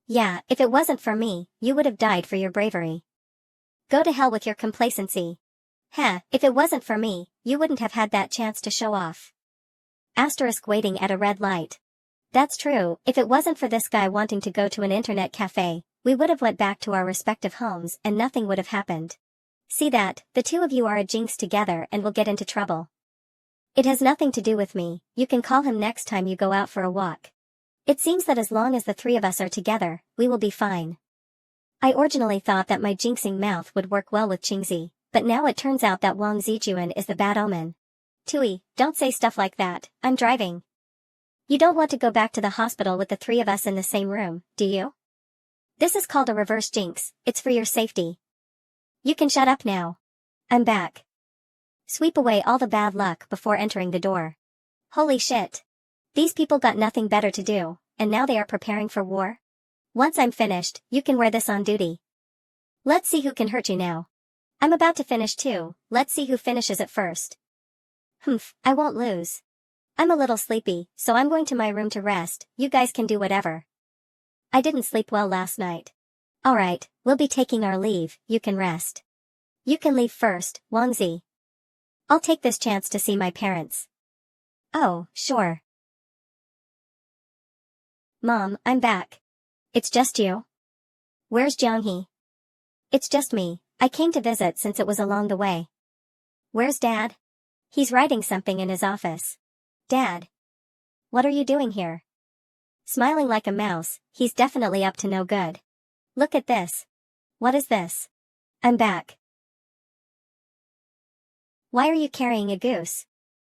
Yeah, if it wasn't for me, you would have died for your bravery. Go to hell with your complacency. Heh, if it wasn't for me, you wouldn't have had that chance to show off. Asterisk waiting at a red light. That's true, if it wasn't for this guy wanting to go to an internet cafe, we would have went back to our respective homes and nothing would have happened. See that, the two of you are a jinx together and will get into trouble. It has nothing to do with me, you can call him next time you go out for a walk. It seems that as long as the three of us are together, we will be fine. I originally thought that my jinxing mouth would work well with Qingzi, but now it turns out that Wang Zijuan is the bad omen. Tui, don't say stuff like that, I'm driving. You don't want to go back to the hospital with the three of us in the same room, do you? This is called a reverse jinx, it's for your safety. You can shut up now. I'm back. Sweep away all the bad luck before entering the door. Holy shit. These people got nothing better to do, and now they are preparing for war? Once I'm finished, you can wear this on duty. Let's see who can hurt you now. I'm about to finish too, let's see who finishes it first. Humph, I won't lose. I'm a little sleepy, so I'm going to my room to rest, you guys can do whatever. I didn't sleep well last night. Alright, we'll be taking our leave, you can rest. You can leave first, Wangzi. I'll take this chance to see my parents. Oh, sure. Mom, I'm back. It's just you? Where's Jeonghee? It's just me. I came to visit since it was along the way. Where's Dad? He's writing something in his office. Dad. What are you doing here? Smiling like a mouse, he's definitely up to no good. Look at this. What is this? I'm back. Why are you carrying a goose?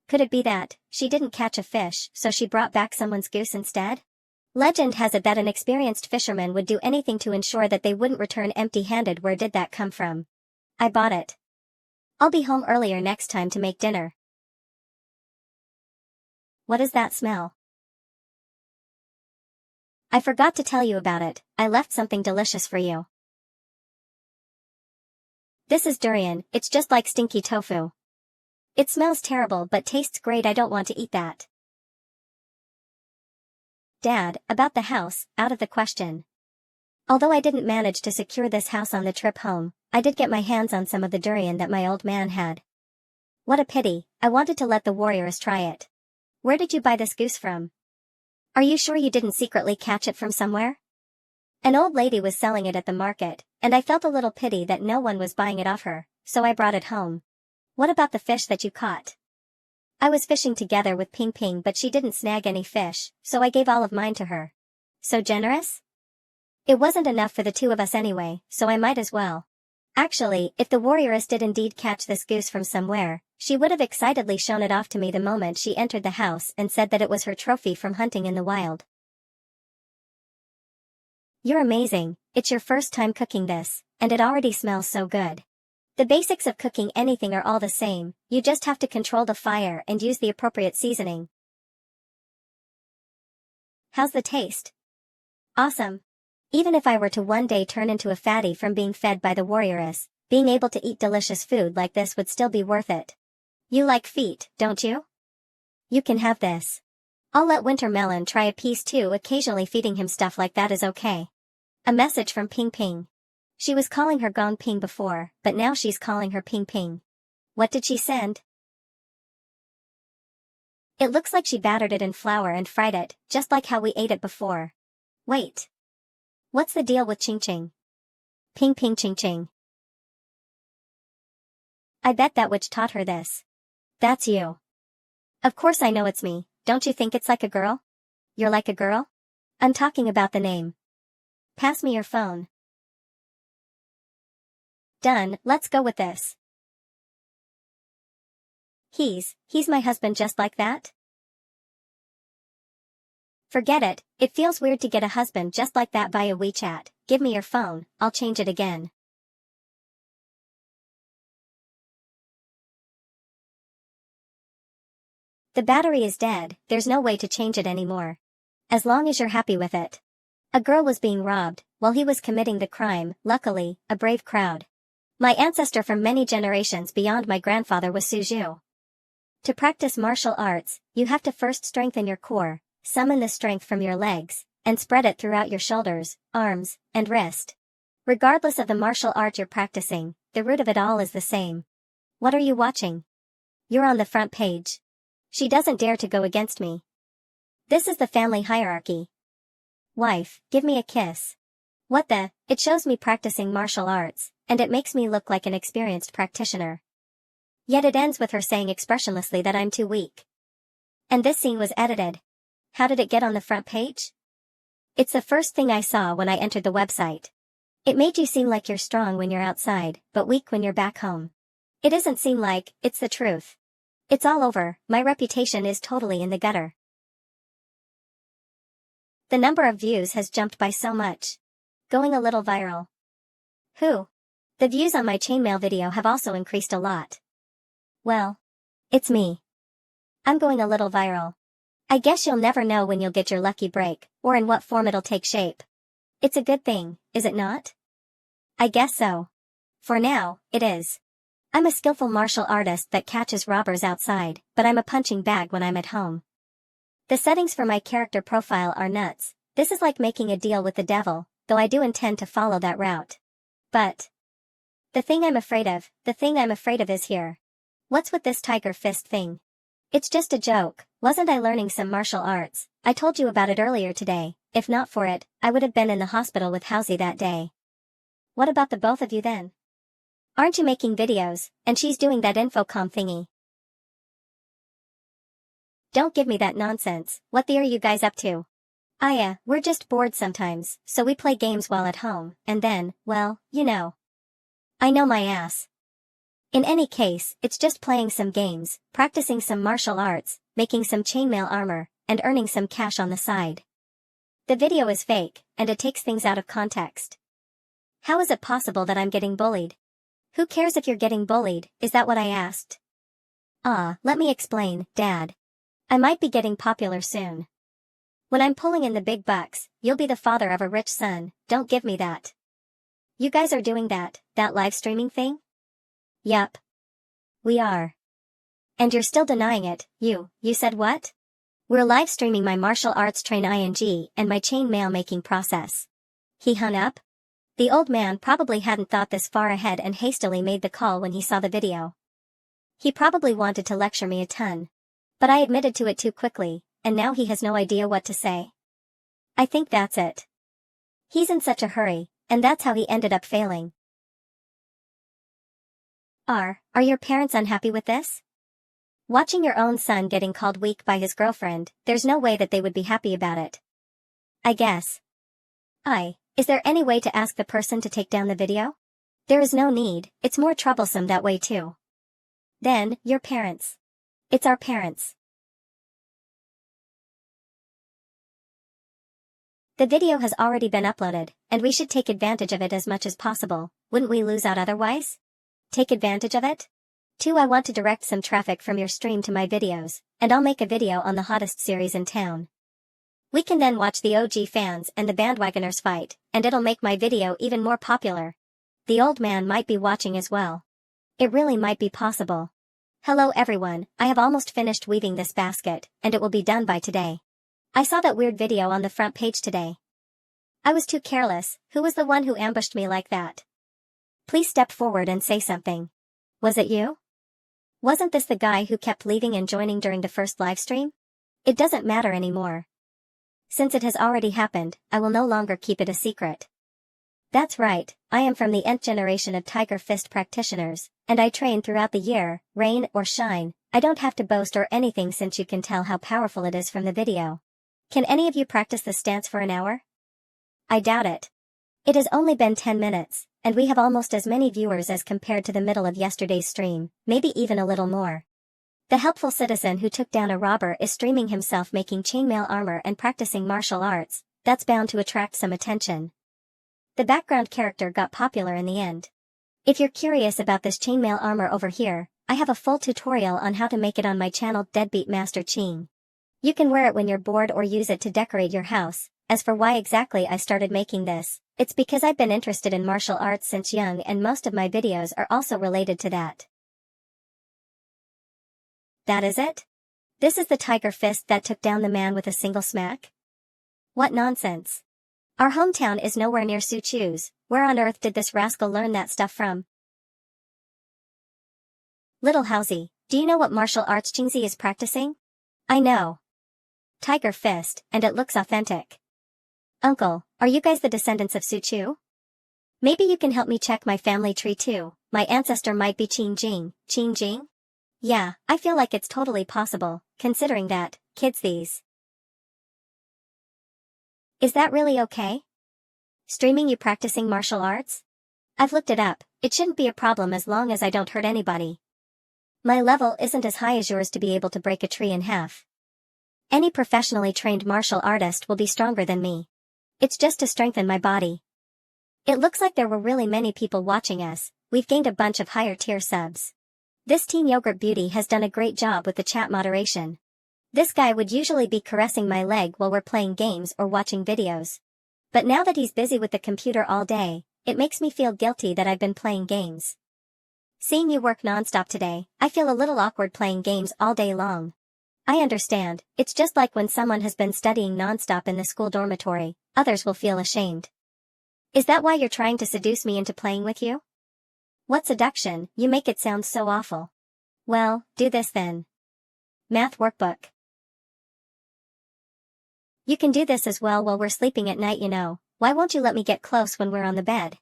Could it be that she didn't catch a fish, so she brought back someone's goose instead? Legend has it that an experienced fisherman would do anything to ensure that they wouldn't return empty-handed. Where did that come from? I bought it. I'll be home earlier next time to make dinner. What is that smell? I forgot to tell you about it. I left something delicious for you. This is durian. It's just like stinky tofu. It smells terrible but tastes great. I don't want to eat that. Dad, about the house, out of the question. Although I didn't manage to secure this house on the trip home, I did get my hands on some of the durian that my old man had. What a pity, I wanted to let the warriors try it. Where did you buy this goose from? Are you sure you didn't secretly catch it from somewhere? An old lady was selling it at the market, and I felt a little pity that no one was buying it off her, so I brought it home. What about the fish that you caught? I was fishing together with Ping Ping, but she didn't snag any fish, so I gave all of mine to her. So generous? It wasn't enough for the two of us anyway, so I might as well. Actually, if the warrioress did indeed catch this goose from somewhere, she would have excitedly shown it off to me the moment she entered the house and said that it was her trophy from hunting in the wild. You're amazing. It's your first time cooking this, and it already smells so good. The basics of cooking anything are all the same, you just have to control the fire and use the appropriate seasoning. How's the taste? Awesome. Even if I were to one day turn into a fatty from being fed by the warrioress, being able to eat delicious food like this would still be worth it. You like feet, don't you? You can have this. I'll let Wintermelon try a piece too. Occasionally feeding him stuff like that is okay. A message from Ping Ping. She was calling her Gong Ping before, but now she's calling her Ping Ping. What did she send? It looks like she battered it in flour and fried it, just like how we ate it before. Wait. What's the deal with Ching Ching? Ping Ping Ching Ching. I bet that witch taught her this. That's you. Of course I know it's me, don't you think it's like a girl? You're like a girl? I'm talking about the name. Pass me your phone. Done, let's go with this. He's my husband just like that? Forget it, it feels weird to get a husband just like that via WeChat. Give me your phone, I'll change it again. The battery is dead, there's no way to change it anymore. As long as you're happy with it. A girl was being robbed, while he was committing the crime, luckily, a brave crowd. My ancestor from many generations beyond my grandfather was Suzhou. To practice martial arts, you have to first strengthen your core, summon the strength from your legs, and spread it throughout your shoulders, arms, and wrist. Regardless of the martial art you're practicing, the root of it all is the same. What are you watching? You're on the front page. She doesn't dare to go against me. This is the family hierarchy. Wife, give me a kiss. What the? It shows me practicing martial arts, and it makes me look like an experienced practitioner. Yet it ends with her saying expressionlessly that I'm too weak. And this scene was edited. How did it get on the front page? It's the first thing I saw when I entered the website. It made you seem like you're strong when you're outside, but weak when you're back home. It doesn't seem like, it's the truth. It's all over, my reputation is totally in the gutter. The number of views has jumped by so much. Going a little viral. Who? The views on my chainmail video have also increased a lot. Well, it's me. I'm going a little viral. I guess you'll never know when you'll get your lucky break, or in what form it'll take shape. It's a good thing, is it not? I guess so. For now, it is. I'm a skillful martial artist that catches robbers outside, but I'm a punching bag when I'm at home. The settings for my character profile are nuts. This is like making a deal with the devil, though I do intend to follow that route. But the thing I'm afraid of is here. What's with this tiger fist thing? It's just a joke. Wasn't I learning some martial arts? I told you about it earlier today. If not for it, I would have been in the hospital with Housie that day. What about the both of you then? Aren't you making videos, and she's doing that infocom thingy? Don't give me that nonsense. What are you guys up to? We're just bored sometimes, so we play games while at home, and then, well, you know. I know my ass. In any case, it's just playing some games, practicing some martial arts, making some chainmail armor, and earning some cash on the side. The video is fake, and it takes things out of context. How is it possible that I'm getting bullied? Who cares if you're getting bullied, is that what I asked? Let me explain, Dad. I might be getting popular soon. When I'm pulling in the big bucks, you'll be the father of a rich son, don't give me that. You guys are doing that live streaming thing? Yup. We are. And you're still denying it, you said what? We're live streaming my martial arts train ing and my chain mail making process. He hung up? The old man probably hadn't thought this far ahead and hastily made the call when he saw the video. He probably wanted to lecture me a ton. But I admitted to it too quickly, and now he has no idea what to say. I think that's it. He's in such a hurry, and that's how he ended up failing. Are your parents unhappy with this? Watching your own son getting called weak by his girlfriend, there's no way that they would be happy about it. I guess. Is there any way to ask the person to take down the video? There is no need, it's more troublesome that way too. Then, your parents. It's our parents. The video has already been uploaded, and we should take advantage of it as much as possible, wouldn't we lose out otherwise? Take advantage of it? 2. I want to direct some traffic from your stream to my videos, and I'll make a video on the hottest series in town. We can then watch the OG fans and the bandwagoners fight, and it'll make my video even more popular. The old man might be watching as well. It really might be possible. Hello everyone, I have almost finished weaving this basket, and it will be done by today. I saw that weird video on the front page today. I was too careless. Who was the one who ambushed me like that? Please step forward and say something. Was it you? Wasn't this the guy who kept leaving and joining during the first livestream? It doesn't matter anymore. Since it has already happened, I will no longer keep it a secret. That's right, I am from the nth generation of Tiger Fist practitioners, and I train throughout the year, rain or shine. I don't have to boast or anything since you can tell how powerful it is from the video. Can any of you practice the stance for an hour? I doubt it. It has only been 10 minutes, and we have almost as many viewers as compared to the middle of yesterday's stream, maybe even a little more. The helpful citizen who took down a robber is streaming himself making chainmail armor and practicing martial arts. That's bound to attract some attention. The background character got popular in the end. If you're curious about this chainmail armor over here, I have a full tutorial on how to make it on my channel Deadbeat Master Ching. You can wear it when you're bored or use it to decorate your house. As for why exactly I started making this, it's because I've been interested in martial arts since young and most of my videos are also related to that. That is it? This is the tiger fist that took down the man with a single smack? What nonsense. Our hometown is nowhere near Suchu's. Where on earth did this rascal learn that stuff from? Little Housie, do you know what martial arts Jingzi is practicing? I know. Tiger fist, and it looks authentic. Uncle, are you guys the descendants of Suchu? Maybe you can help me check my family tree too. My ancestor might be Qing Jing. Qing Jing? Yeah, I feel like it's totally possible, considering that, kids these. Is that really okay? Streaming you practicing martial arts? I've looked it up, it shouldn't be a problem as long as I don't hurt anybody. My level isn't as high as yours to be able to break a tree in half. Any professionally trained martial artist will be stronger than me. It's just to strengthen my body. It looks like there were really many people watching us. We've gained a bunch of higher tier subs. This Teen Yogurt Beauty has done a great job with the chat moderation. This guy would usually be caressing my leg while we're playing games or watching videos. But now that he's busy with the computer all day, it makes me feel guilty that I've been playing games. Seeing you work nonstop today, I feel a little awkward playing games all day long. I understand, it's just like when someone has been studying nonstop in the school dormitory, others will feel ashamed. Is that why you're trying to seduce me into playing with you? What seduction? You make it sound so awful. Well, do this then. Math Workbook. You can do this as well while we're sleeping at night, you know. Why won't you let me get close when we're on the bed?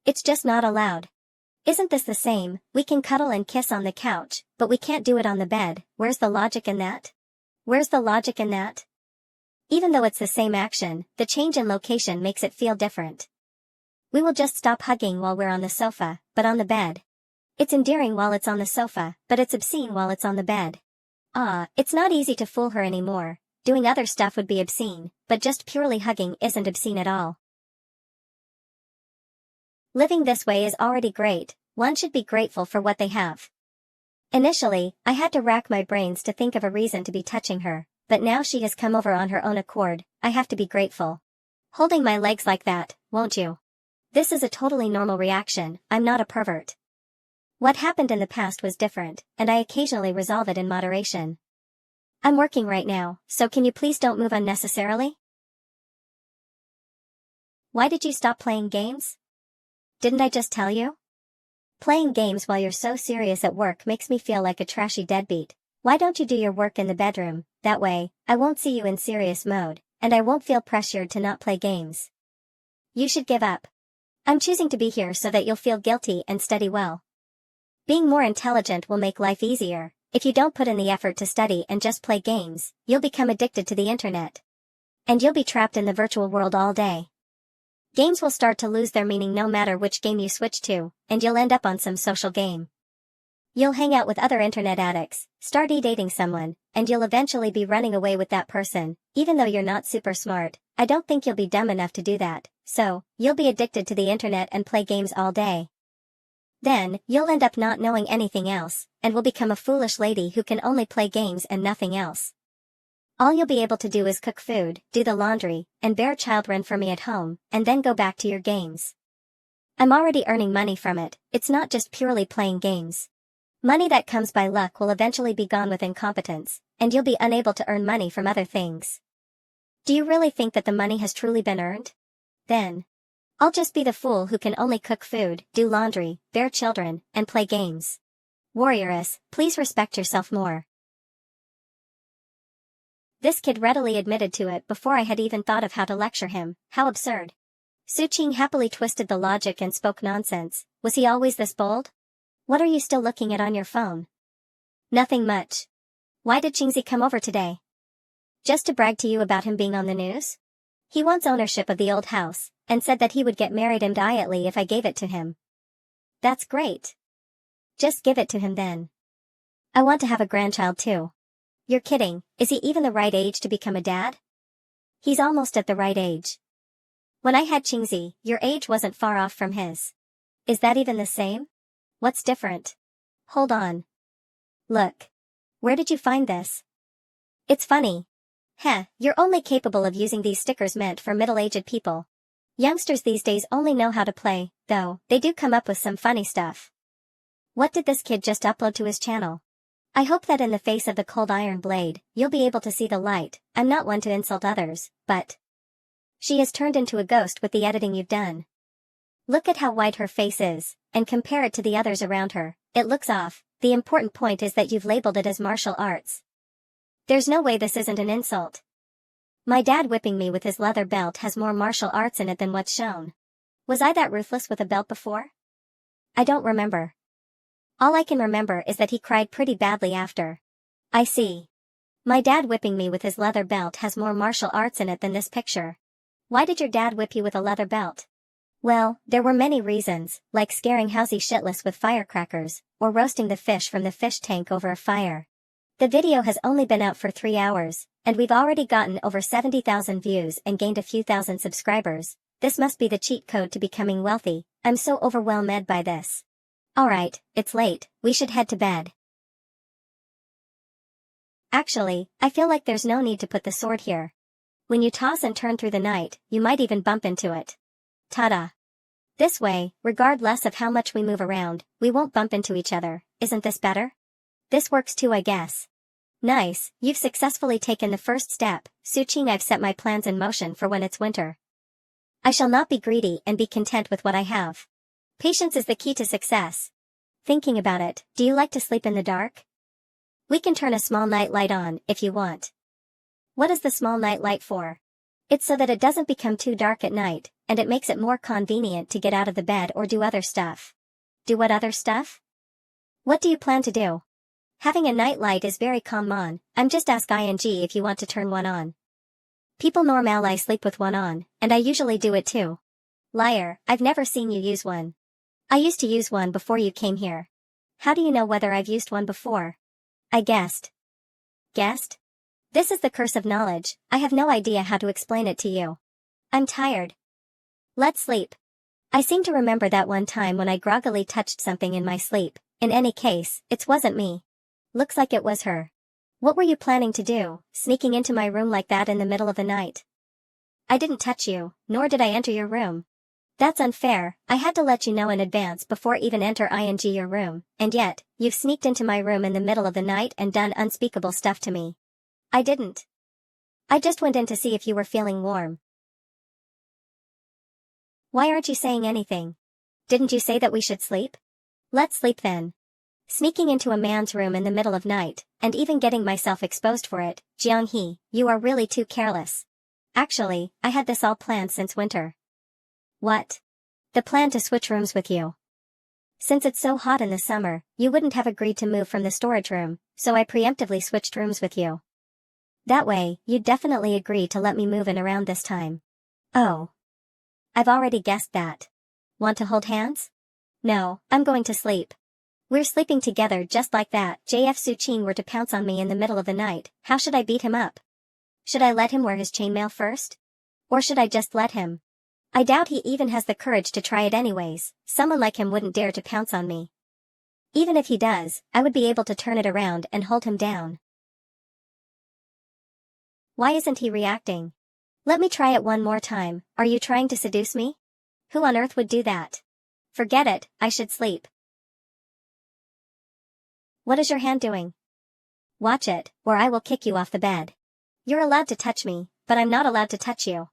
It's just not allowed. Isn't this the same? We can cuddle and kiss on the couch, but we can't do it on the bed. Where's the logic in that? Where's the logic in that? Even though it's the same action, the change in location makes it feel different. We will just stop hugging while we're on the sofa, but on the bed. It's endearing while it's on the sofa, but it's obscene while it's on the bed. It's not easy to fool her anymore. Doing other stuff would be obscene, but just purely hugging isn't obscene at all. Living this way is already great. One should be grateful for what they have. Initially, I had to rack my brains to think of a reason to be touching her, but now she has come over on her own accord. I have to be grateful. Holding my legs like that, won't you? This is a totally normal reaction. I'm not a pervert. What happened in the past was different, and I occasionally resolve it in moderation. I'm working right now, so can you please don't move unnecessarily? Why did you stop playing games? Didn't I just tell you? Playing games while you're so serious at work makes me feel like a trashy deadbeat. Why don't you do your work in the bedroom? That way, I won't see you in serious mode, and I won't feel pressured to not play games. You should give up. I'm choosing to be here so that you'll feel guilty and study well. Being more intelligent will make life easier. If you don't put in the effort to study and just play games, you'll become addicted to the internet. And you'll be trapped in the virtual world all day. Games will start to lose their meaning no matter which game you switch to, and you'll end up on some social game. You'll hang out with other internet addicts, start dating someone, and you'll eventually be running away with that person. Even though you're not super smart, I don't think you'll be dumb enough to do that, so, you'll be addicted to the internet and play games all day. Then, you'll end up not knowing anything else, and will become a foolish lady who can only play games and nothing else. All you'll be able to do is cook food, do the laundry, and bear children for me at home, and then go back to your games. I'm already earning money from it. It's not just purely playing games. Money that comes by luck will eventually be gone with incompetence, and you'll be unable to earn money from other things. Do you really think that the money has truly been earned? Then, I'll just be the fool who can only cook food, do laundry, bear children, and play games. Warrioress, please respect yourself more. This kid readily admitted to it before I had even thought of how to lecture him. How absurd. Suqing happily twisted the logic and spoke nonsense. Was he always this bold? What are you still looking at on your phone? Nothing much. Why did Qingzi come over today? Just to brag to you about him being on the news? He wants ownership of the old house, and said that he would get married immediately if I gave it to him. That's great. Just give it to him then. I want to have a grandchild too. You're kidding, is he even the right age to become a dad? He's almost at the right age. When I had Qingzi, your age wasn't far off from his. Is that even the same? What's different? Hold on. Look. Where did you find this? It's funny. You're only capable of using these stickers meant for middle-aged people. Youngsters these days only know how to play, though, they do come up with some funny stuff. What did this kid just upload to his channel? I hope that in the face of the cold iron blade, you'll be able to see the light. I'm not one to insult others, but she has turned into a ghost with the editing you've done. Look at how white her face is, and compare it to the others around her. It looks off. The important point is that you've labeled it as martial arts. There's no way this isn't an insult. My dad whipping me with his leather belt has more martial arts in it than what's shown. Was I that ruthless with a belt before? I don't remember. All I can remember is that he cried pretty badly after. I see. My dad whipping me with his leather belt has more martial arts in it than this picture. Why did your dad whip you with a leather belt? Well, there were many reasons, like scaring Housie shitless with firecrackers, or roasting the fish from the fish tank over a fire. The video has only been out for 3 hours, and we've already gotten over 70,000 views and gained a few thousand subscribers. This must be the cheat code to becoming wealthy. I'm so overwhelmed by this. Alright, it's late, we should head to bed. Actually, I feel like there's no need to put the sword here. When you toss and turn through the night, you might even bump into it. Ta-da. This way, regardless of how much we move around, we won't bump into each other. Isn't this better? This works too, I guess. Nice, you've successfully taken the first step, Suqing. I've set my plans in motion for when it's winter. I shall not be greedy and be content with what I have. Patience is the key to success. Thinking about it, do you like to sleep in the dark? We can turn a small night light on, if you want. What is the small night light for? It's so that it doesn't become too dark at night, and it makes it more convenient to get out of the bed or do other stuff. Do what other stuff? What do you plan to do? Having a night light is very common. I'm just ask ing if you want to turn one on. People normally sleep with one on, and I usually do it too. Liar, I've never seen you use one. I used to use one before you came here. How do you know whether I've used one before? I guessed. Guessed? This is the curse of knowledge. I have no idea how to explain it to you. I'm tired. Let's sleep. I seem to remember that one time when I groggily touched something in my sleep. In any case, it wasn't me. Looks like it was her. What were you planning to do, sneaking into my room like that in the middle of the night? I didn't touch you, nor did I enter your room. That's unfair. I had to let you know in advance before even enter ing your room, and yet, you've sneaked into my room in the middle of the night and done unspeakable stuff to me. I didn't. I just went in to see if you were feeling warm. Why aren't you saying anything? Didn't you say that we should sleep? Let's sleep then. Sneaking into a man's room in the middle of night, and even getting myself exposed for it, Jeong-hee, you are really too careless. Actually, I had this all planned since winter. What? The plan to switch rooms with you. Since it's so hot in the summer, you wouldn't have agreed to move from the storage room, so I preemptively switched rooms with you. That way, you'd definitely agree to let me move in around this time. Oh. I've already guessed that. Want to hold hands? No, I'm going to sleep. We're sleeping together just like that. If Su-chin were to pounce on me in the middle of the night, how should I beat him up? Should I let him wear his chainmail first? Or should I just let him? I doubt he even has the courage to try it anyways. Someone like him wouldn't dare to pounce on me. Even if he does, I would be able to turn it around and hold him down. Why isn't he reacting? Let me try it one more time. Are you trying to seduce me? Who on earth would do that? Forget it, I should sleep. What is your hand doing? Watch it, or I will kick you off the bed. You're allowed to touch me, but I'm not allowed to touch you.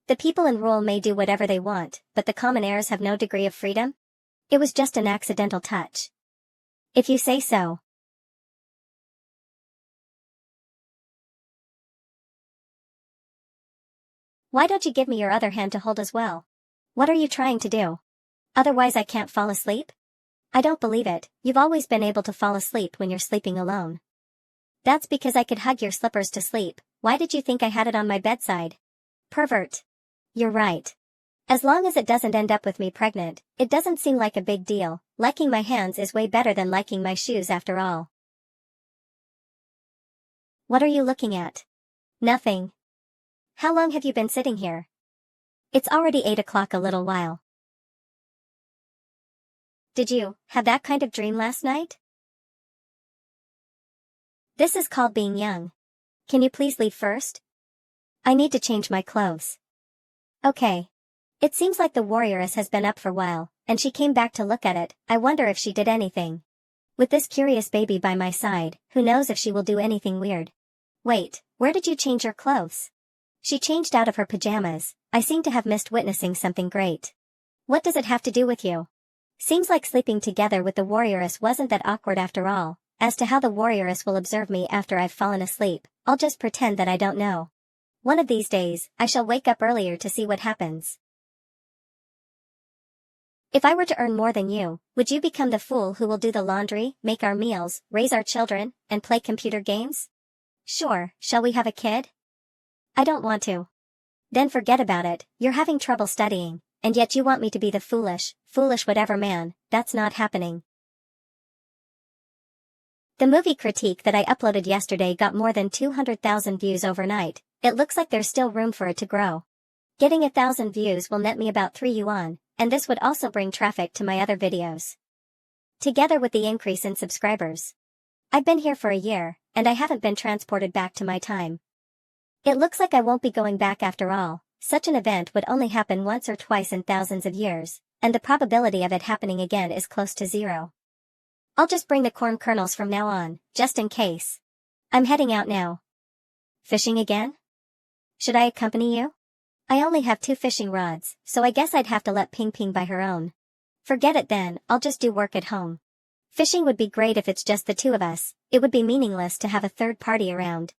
The people in rule may do whatever they want, but the commonaires have no degree of freedom? It was just an accidental touch. If you say so. Why don't you give me your other hand to hold as well? What are you trying to do? Otherwise I can't fall asleep? I don't believe it. You've always been able to fall asleep when you're sleeping alone. That's because I could hug your slippers to sleep. Why did you think I had it on my bedside? Pervert. You're right. As long as it doesn't end up with me pregnant, it doesn't seem like a big deal. Liking my hands is way better than liking my shoes after all. What are you looking at? Nothing. How long have you been sitting here? It's already 8 o'clock a little while. Did you have that kind of dream last night? This is called being young. Can you please leave first? I need to change my clothes. Okay. It seems like the warrioress has been up for a while, and she came back to look at it. I wonder if she did anything. With this curious baby by my side, who knows if she will do anything weird. Wait, where did you change your clothes? She changed out of her pajamas. I seem to have missed witnessing something great. What does it have to do with you? Seems like sleeping together with the warrioress wasn't that awkward after all. As to how the warrioress will observe me after I've fallen asleep, I'll just pretend that I don't know. One of these days, I shall wake up earlier to see what happens. If I were to earn more than you, would you become the fool who will do the laundry, make our meals, raise our children, and play computer games? Sure, shall we have a kid? I don't want to. Then forget about it. You're having trouble studying, and yet you want me to be the foolish whatever man. That's not happening. The movie critique that I uploaded yesterday got more than 200,000 views overnight. It looks like there's still room for it to grow. Getting 1,000 views will net me about 3 yuan, and this would also bring traffic to my other videos. Together with the increase in subscribers. I've been here for a year, and I haven't been transported back to my time. It looks like I won't be going back after all. Such an event would only happen once or twice in thousands of years, and the probability of it happening again is close to 0. I'll just bring the corn kernels from now on, just in case. I'm heading out now. Fishing again? Should I accompany you? I only have 2 fishing rods, so I guess I'd have to let Ping Ping buy her own. Forget it then, I'll just do work at home. Fishing would be great if it's just the two of us. It would be meaningless to have a third party around.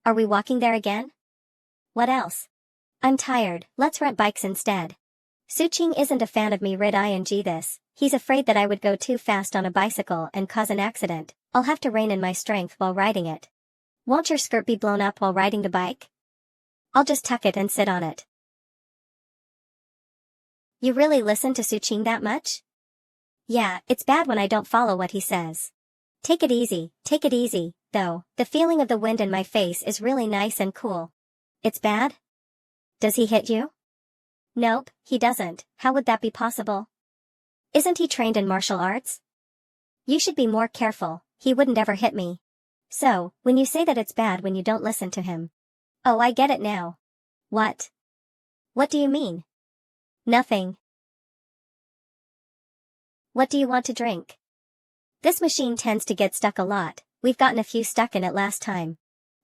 Are we walking there again? What else? I'm tired, let's rent bikes instead. Suching isn't a fan of me ing this, he's afraid that I would go too fast on a bicycle and cause an accident. I'll have to rein in my strength while riding it. Won't your skirt be blown up while riding the bike? I'll just tuck it and sit on it. You really listen to Suching that much? Yeah, it's bad when I don't follow what he says. Take it easy, though, the feeling of the wind in my face is really nice and cool. It's bad? Does he hit you? Nope, he doesn't. How would that be possible? Isn't he trained in martial arts? You should be more careful, he wouldn't ever hit me. So, when you say that it's bad when you don't listen to him. Oh, I get it now. What? What do you mean? Nothing. What do you want to drink? This machine tends to get stuck a lot, we've gotten a few stuck in it last time.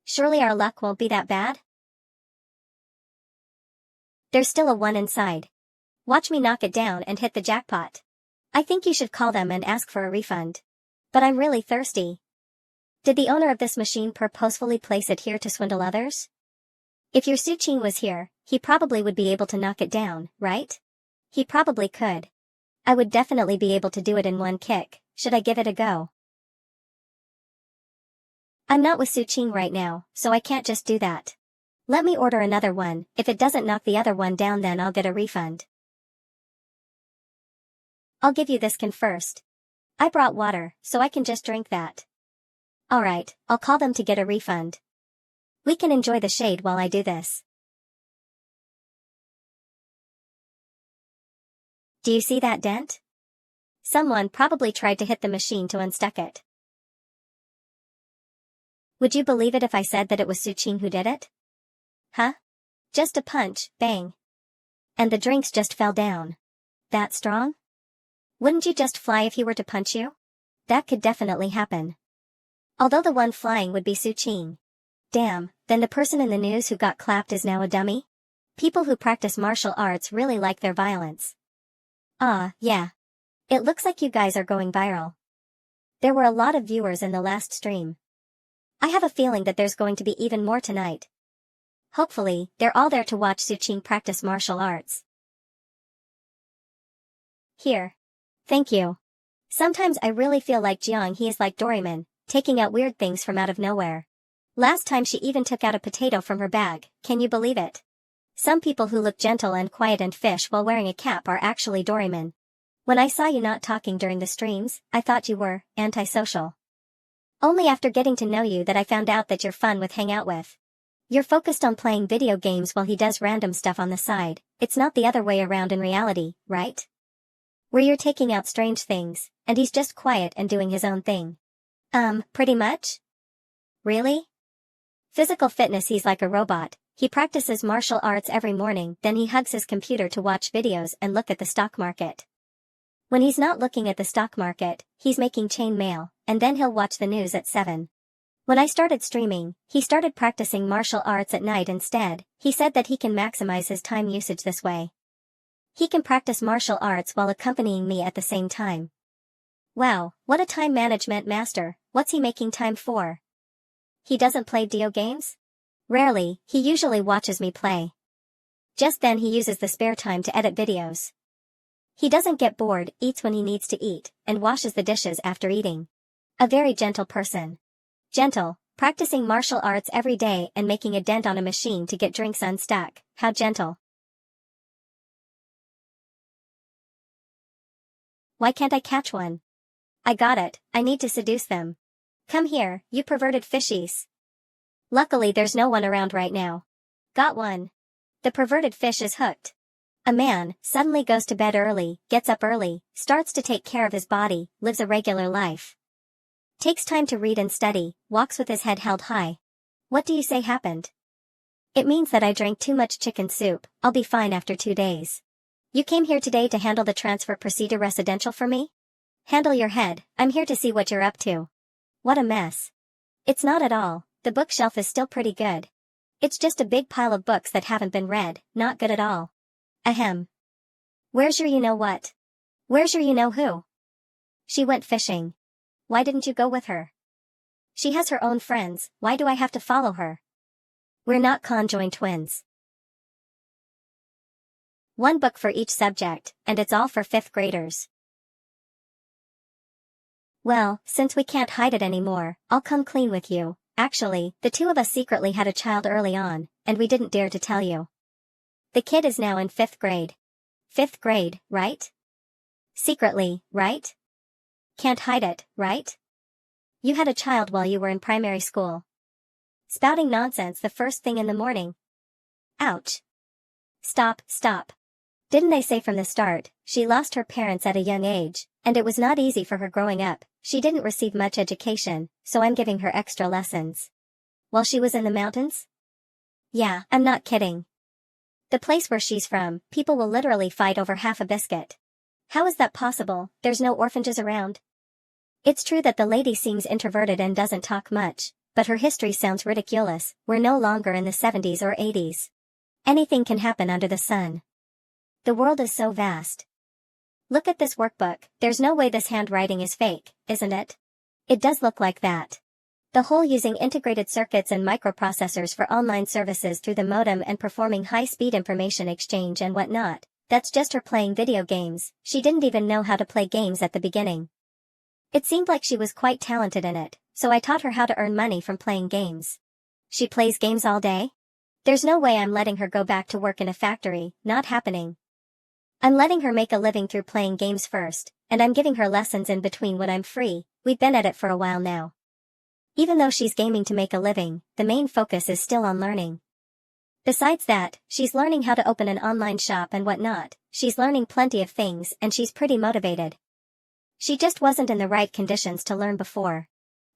Surely our luck won't be that bad? There's still a 1 inside. Watch me knock it down and hit the jackpot. I think you should call them and ask for a refund. But I'm really thirsty. Did the owner of this machine purposefully place it here to swindle others? If your Suching was here, he probably would be able to knock it down, right? He probably could. I would definitely be able to do it in one kick. Should I give it a go? I'm not with Suching right now, so I can't just do that. Let me order another one. If it doesn't knock the other one down, then I'll get a refund. I'll give you this can first. I brought water, so I can just drink that. Alright, I'll call them to get a refund. We can enjoy the shade while I do this. Do you see that dent? Someone probably tried to hit the machine to unstuck it. Would you believe it if I said that it was Suching who did it? Huh? Just a punch, bang. And the drinks just fell down. That strong? Wouldn't you just fly if he were to punch you? That could definitely happen. Although the one flying would be Suching. Damn, then the person in the news who got clapped is now a dummy? People who practice martial arts really like their violence. Yeah. It looks like you guys are going viral. There were a lot of viewers in the last stream. I have a feeling that there's going to be even more tonight. Hopefully, they're all there to watch Suching practice martial arts. Here. Thank you. Sometimes I really feel like Jiang he is like Doraemon, taking out weird things from out of nowhere. Last time she even took out a potato from her bag, can you believe it? Some people who look gentle and quiet and fish while wearing a cap are actually Doraemon. When I saw you not talking during the streams, I thought you were antisocial. Only after getting to know you that I found out that you're fun with hang out with. You're focused on playing video games while he does random stuff on the side. It's not the other way around in reality, right? Where you're taking out strange things, and he's just quiet and doing his own thing. Pretty much? Really? Physical fitness, he's like a robot. He practices martial arts every morning, then he hugs his computer to watch videos and look at the stock market. When he's not looking at the stock market, he's making chain mail, and then he'll watch the news at 7. When I started streaming, he started practicing martial arts at night instead. He said that he can maximize his time usage this way. He can practice martial arts while accompanying me at the same time. Wow, what a time management master. What's he making time for? He doesn't play video games? Rarely, he usually watches me play. Just then he uses the spare time to edit videos. He doesn't get bored, eats when he needs to eat, and washes the dishes after eating. A very gentle person. Gentle, practicing martial arts every day and making a dent on a machine to get drinks unstuck. How gentle. Why can't I catch one? I got it, I need to seduce them. Come here, you perverted fishies. Luckily there's no one around right now. Got one. The perverted fish is hooked. A man suddenly goes to bed early, gets up early, starts to take care of his body, lives a regular life. Takes time to read and study, walks with his head held high. What do you say happened? It means that I drank too much chicken soup. I'll be fine after 2 days. You came here today to handle the transfer procedure residential for me? Handle your head, I'm here to see what you're up to. What a mess. It's not at all, the bookshelf is still pretty good. It's just a big pile of books that haven't been read, not good at all. Ahem. Where's your you-know-what? Where's your you-know-who? She went fishing. Why didn't you go with her? She has her own friends, why do I have to follow her? We're not conjoined twins. One book for each subject, and it's all for 5th graders. Well, since we can't hide it anymore, I'll come clean with you. Actually, the two of us secretly had a child early on, and we didn't dare to tell you. The kid is now in 5th grade. 5th grade, right? Secretly, right? Can't hide it, right? You had a child while you were in primary school. Spouting nonsense the first thing in the morning. Ouch. Stop, stop. Didn't they say from the start, she lost her parents at a young age, and it was not easy for her growing up, she didn't receive much education, so I'm giving her extra lessons. While she was in the mountains? Yeah, I'm not kidding. The place where she's from, people will literally fight over half a biscuit. How is that possible? There's no orphanages around. It's true that the lady seems introverted and doesn't talk much, but her history sounds ridiculous. We're no longer in the 70s or 80s. Anything can happen under the sun. The world is so vast. Look at this workbook, there's no way this handwriting is fake, isn't it? It does look like that. The whole using integrated circuits and microprocessors for online services through the modem and performing high-speed information exchange and whatnot, that's just her playing video games. She didn't even know how to play games at the beginning. It seemed like she was quite talented in it, so I taught her how to earn money from playing games. She plays games all day? There's no way I'm letting her go back to work in a factory, not happening. I'm letting her make a living through playing games first, and I'm giving her lessons in between when I'm free. We've been at it for a while now. Even though she's gaming to make a living, the main focus is still on learning. Besides that, she's learning how to open an online shop and whatnot. She's learning plenty of things and she's pretty motivated. She just wasn't in the right conditions to learn before.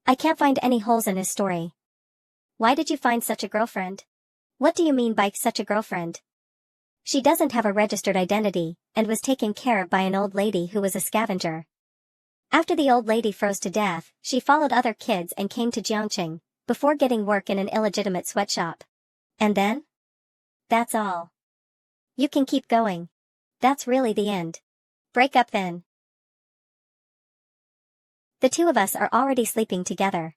I can't find any holes in his story. Why did you find such a girlfriend? What do you mean by such a girlfriend? She doesn't have a registered identity, and was taken care of by an old lady who was a scavenger. After the old lady froze to death, she followed other kids and came to Jiangqing, before getting work in an illegitimate sweatshop. And then? That's all. You can keep going. That's really the end. Break up then. The two of us are already sleeping together.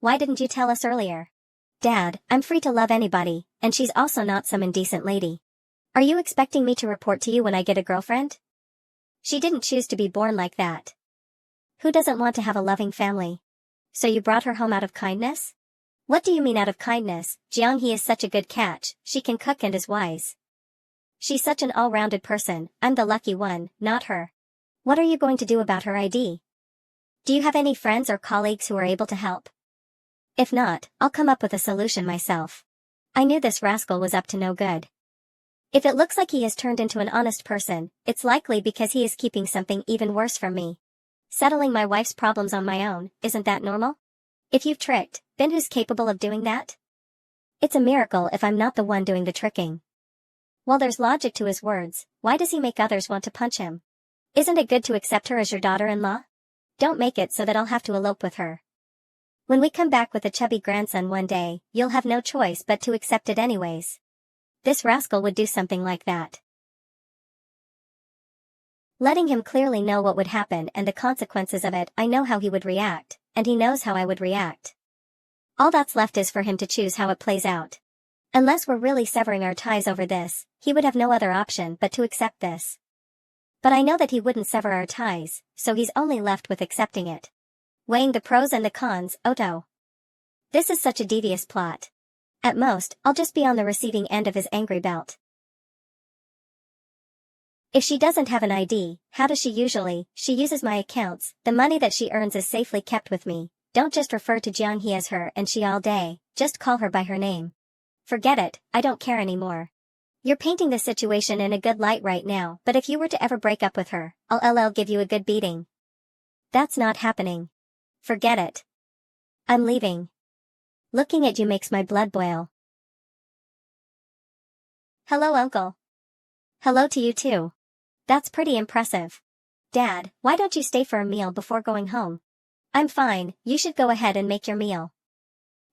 Why didn't you tell us earlier? Dad, I'm free to love anybody, and she's also not some indecent lady. Are you expecting me to report to you when I get a girlfriend? She didn't choose to be born like that. Who doesn't want to have a loving family? So you brought her home out of kindness? What do you mean out of kindness? Jiang He is such a good catch, she can cook and is wise. She's such an all-rounded person, I'm the lucky one, not her. What are you going to do about her ID? Do you have any friends or colleagues who are able to help? If not, I'll come up with a solution myself. I knew this rascal was up to no good. If it looks like he has turned into an honest person, it's likely because he is keeping something even worse from me. Settling my wife's problems on my own, isn't that normal? If you've tricked, then who's capable of doing that? It's a miracle if I'm not the one doing the tricking. While there's logic to his words, why does he make others want to punch him? Isn't it good to accept her as your daughter-in-law? Don't make it so that I'll have to elope with her. When we come back with a chubby grandson one day, you'll have no choice but to accept it anyways. This rascal would do something like that. Letting him clearly know what would happen and the consequences of it, I know how he would react, and he knows how I would react. All that's left is for him to choose how it plays out. Unless we're really severing our ties over this, he would have no other option but to accept this. But I know that he wouldn't sever our ties, so he's only left with accepting it. Weighing the pros and the cons, Otto. This is such a devious plot. At most, I'll just be on the receiving end of his angry belt. If she doesn't have an ID, how does she usually? She uses my accounts, the money that she earns is safely kept with me. Don't just refer to Jiang He as her and she all day, just call her by her name. Forget it, I don't care anymore. You're painting the situation in a good light right now, but if you were to ever break up with her, I'll give you a good beating. That's not happening. Forget it. I'm leaving. Looking at you makes my blood boil. Hello, Uncle. Hello to you too. That's pretty impressive. Dad, why don't you stay for a meal before going home? I'm fine, you should go ahead and make your meal.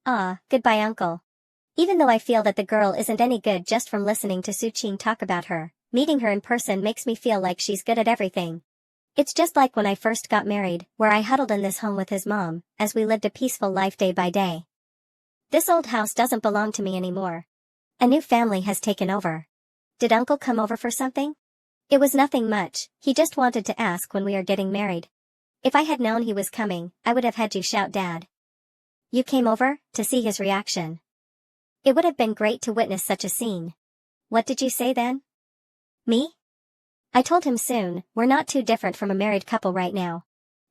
Ah, goodbye, Uncle. Even though I feel that the girl isn't any good just from listening to Su Qing talk about her, Meeting her in person makes me feel like she's good at everything. It's just like when I first got married, where I huddled in this home with his mom, as we lived a peaceful life day by day. This old house doesn't belong to me anymore. A new family has taken over. Did Uncle come over for something? It was nothing much, he just wanted to ask when we are getting married. If I had known he was coming, I would have had you shout Dad. You came over, to see his reaction. It would have been great to witness such a scene. What did you say then? Me? I told him soon, we're not too different from a married couple right now.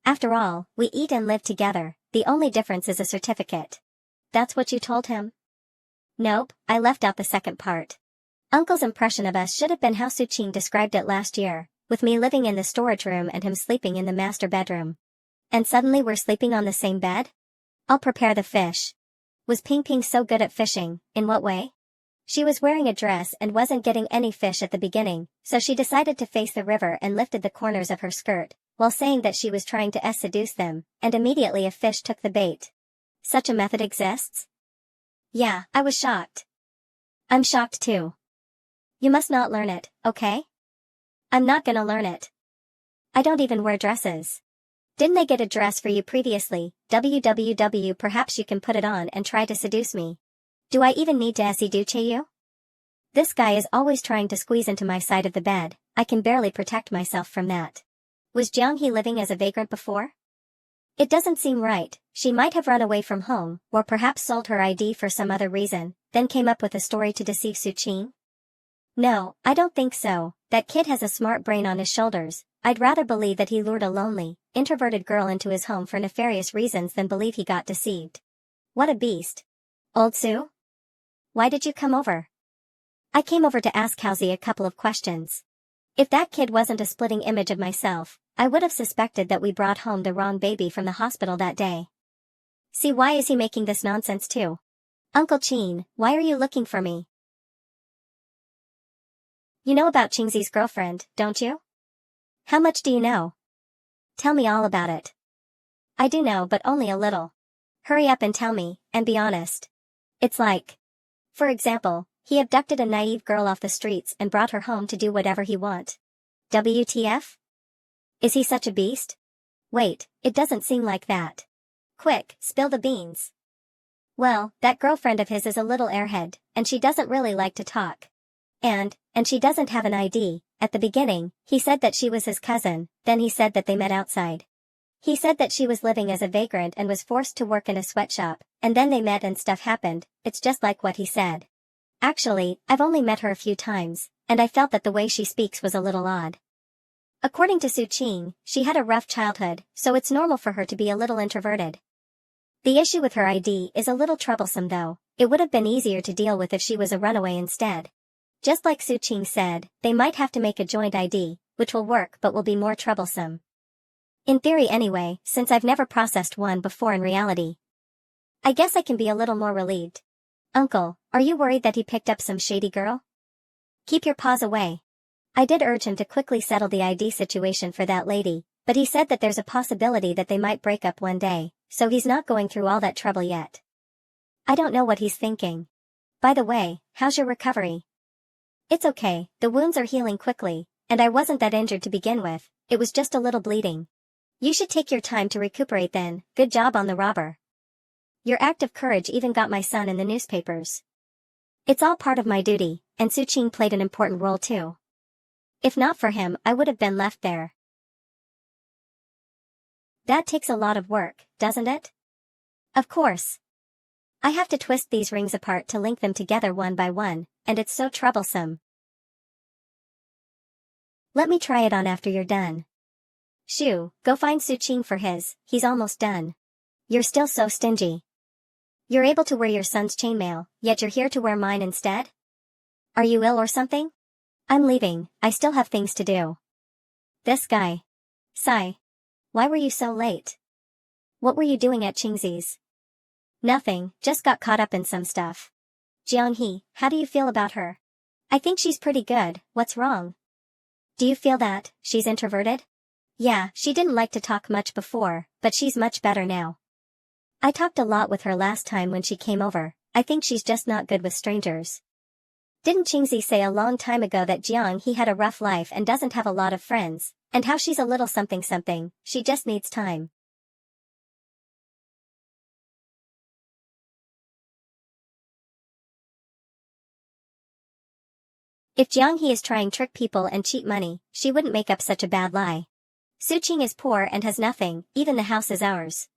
After all, we eat and live together, the only difference is a certificate. That's what you told him? Nope, I left out the second part. Uncle's impression of us should have been how Suchin described it last year, with me living in the storage room and him sleeping in the master bedroom. And suddenly we're sleeping on the same bed? I'll prepare the fish. Was Ping Ping so good at fishing, in what way? She was wearing a dress and wasn't getting any fish at the beginning, so she decided to face the river and lifted the corners of her skirt, while saying that she was trying to seduce them, and immediately a fish took the bait. Such a method exists? Yeah, I was shocked. I'm shocked too. You must not learn it, okay? I'm not gonna learn it. I don't even wear dresses. Didn't they get a dress for you previously? WWW, perhaps you can put it on and try to seduce me. Do I even need to seduce you? This guy is always trying to squeeze into my side of the bed, I can barely protect myself from that. Was Jiang-hee living as a vagrant before? It doesn't seem right, she might have run away from home, or perhaps sold her ID for some other reason, then came up with a story to deceive Suchin? No, I don't think so, that kid has a smart brain on his shoulders. I'd rather believe that he lured a lonely, introverted girl into his home for nefarious reasons than believe he got deceived. What a beast. Old Sue? Why did you come over? I came over to ask Howsy a couple of questions. If that kid wasn't a splitting image of myself, I would have suspected that we brought home the wrong baby from the hospital that day. See, why is he making this nonsense too? Uncle Chin, why are you looking for me? You know about Chingzi's girlfriend, don't you? How much do you know? Tell me all about it. I do know, but only a little. Hurry up and tell me, and be honest. It's like, for example, he abducted a naive girl off the streets and brought her home to do whatever he want. WTF? Is he such a beast? Wait, it doesn't seem like that. Quick, spill the beans. Well, that girlfriend of his is a little airhead, and she doesn't really like to talk. And she doesn't have an ID. At the beginning, he said that she was his cousin, then he said that they met outside. He said that she was living as a vagrant and was forced to work in a sweatshop, and then they met and stuff happened. It's just like what he said. Actually, I've only met her a few times, and I felt that the way she speaks was a little odd. According to Suchin, she had a rough childhood, so it's normal for her to be a little introverted. The issue with her ID is a little troublesome though. It would have been easier to deal with if she was a runaway instead. Just like Suchin said, they might have to make a joint ID, which will work but will be more troublesome. In theory anyway, since I've never processed one before in reality. I guess I can be a little more relieved. Uncle, are you worried that he picked up some shady girl? Keep your paws away. I did urge him to quickly settle the ID situation for that lady, but he said that there's a possibility that they might break up one day, so he's not going through all that trouble yet. I don't know what he's thinking. By the way, how's your recovery? It's okay, the wounds are healing quickly, and I wasn't that injured to begin with, it was just a little bleeding. You should take your time to recuperate then, good job on the robber. Your act of courage even got my son in the newspapers. It's all part of my duty, and Suchin played an important role too. If not for him, I would have been left there. That takes a lot of work, doesn't it? Of course. I have to twist these rings apart to link them together one by one, and it's so troublesome. Let me try it on after you're done. Shoo, go find Suchin for his, he's almost done. You're still so stingy. You're able to wear your son's chainmail, yet you're here to wear mine instead? Are you ill or something? I'm leaving, I still have things to do. This guy. Sigh. Why were you so late? What were you doing at Chingzi's? Nothing, just got caught up in some stuff. Jiang-hee, how do you feel about her? I think she's pretty good, what's wrong? Do you feel that she's introverted? Yeah, she didn't like to talk much before, but she's much better now. I talked a lot with her last time when she came over, I think she's just not good with strangers. Didn't Qingzi say a long time ago that Jiang he had a rough life and doesn't have a lot of friends, and how she's a little something something, she just needs time. If Jiang he is trying trick people and cheat money, she wouldn't make up such a bad lie. Su Qing is poor and has nothing, even the house is ours.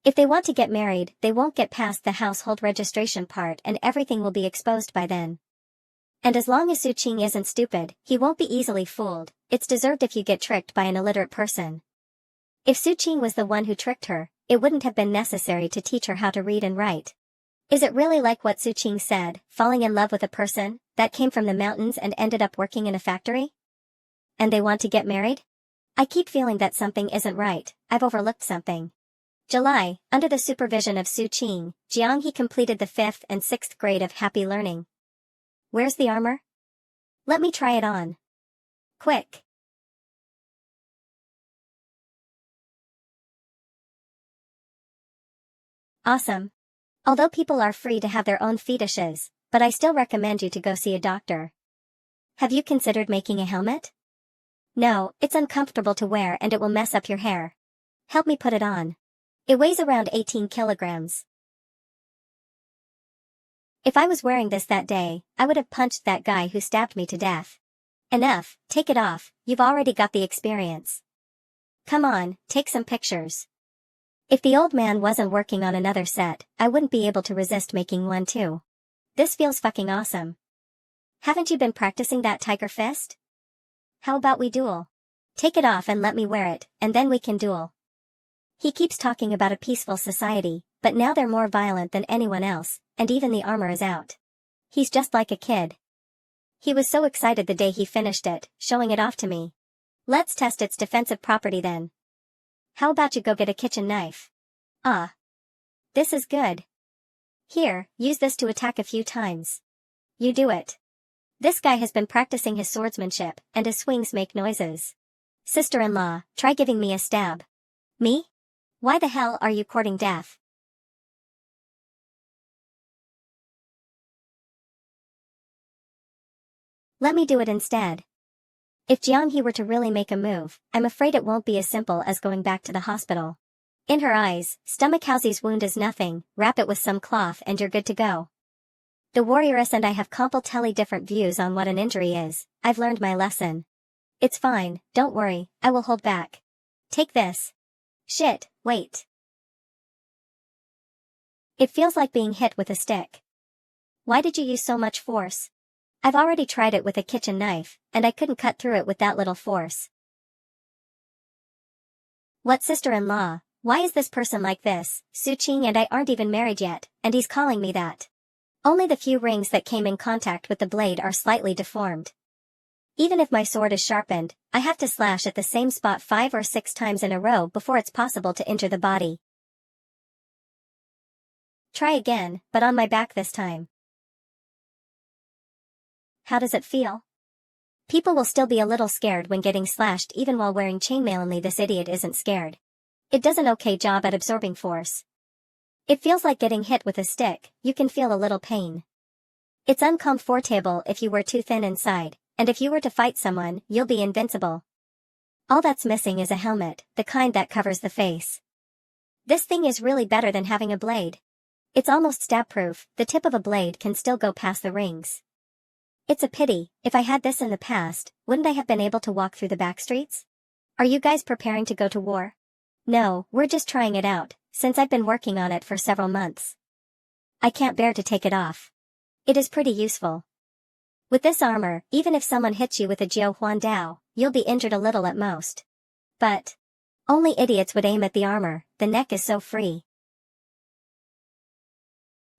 If they want to get married, they won't get past the household registration part and everything will be exposed by then. And as long as Su Qing isn't stupid, he won't be easily fooled. It's deserved if you get tricked by an illiterate person. If Su Qing was the one who tricked her, it wouldn't have been necessary to teach her how to read and write. Is it really like what Su Qing said, falling in love with a person that came from the mountains and ended up working in a factory? And they want to get married? I keep feeling that something isn't right. I've overlooked something. July, under the supervision of Su Qing, Jiang he completed the 5th and 6th grade of Happy Learning. Where's the armor? Let me try it on. Quick. Awesome. Although people are free to have their own fetishes, but I still recommend you to go see a doctor. Have you considered making a helmet? No, it's uncomfortable to wear and it will mess up your hair. Help me put it on. It weighs around 18 kilograms. If I was wearing this that day, I would have punched that guy who stabbed me to death. Enough, take it off, you've already got the experience. Come on, take some pictures. If the old man wasn't working on another set, I wouldn't be able to resist making one too. This feels fucking awesome. Haven't you been practicing that tiger fist? How about we duel? Take it off and let me wear it, and then we can duel. He keeps talking about a peaceful society, but now they're more violent than anyone else, and even the armor is out. He's just like a kid. He was so excited the day he finished it, showing it off to me. Let's test its defensive property then. How about you go get a kitchen knife? Ah. This is good. Here, use this to attack a few times. You do it. This guy has been practicing his swordsmanship, and his swings make noises. Sister-in-law, try giving me a stab. Me? Why the hell are you courting death? Let me do it instead. If Jiang he were to really make a move, I'm afraid it won't be as simple as going back to the hospital. In her eyes, stomach Halsey's wound is nothing, wrap it with some cloth and you're good to go. The warrioress and I have completely different views on what an injury is. I've learned my lesson. It's fine, don't worry, I will hold back. Take this. Shit, wait. It feels like being hit with a stick. Why did you use so much force? I've already tried it with a kitchen knife, and I couldn't cut through it with that little force. What sister-in-law? Why is this person like this? Su Qing and I aren't even married yet, and he's calling me that. Only the few rings that came in contact with the blade are slightly deformed. Even if my sword is sharpened, I have to slash at the same spot 5 or 6 times in a row before it's possible to injure the body. Try again, but on my back this time. How does it feel? People will still be a little scared when getting slashed even while wearing chainmail, only this idiot isn't scared. It does an okay job at absorbing force. It feels like getting hit with a stick, you can feel a little pain. It's uncomfortable if you were too thin inside, and if you were to fight someone, you'll be invincible. All that's missing is a helmet, the kind that covers the face. This thing is really better than having a blade. It's almost stab-proof, the tip of a blade can still go past the rings. It's a pity, if I had this in the past, wouldn't I have been able to walk through the back streets? Are you guys preparing to go to war? No, we're just trying it out, since I've been working on it for several months. I can't bear to take it off. It is pretty useful. With this armor, even if someone hits you with a Jiu Huan Dao, you'll be injured a little at most. But only idiots would aim at the armor, the neck is so free.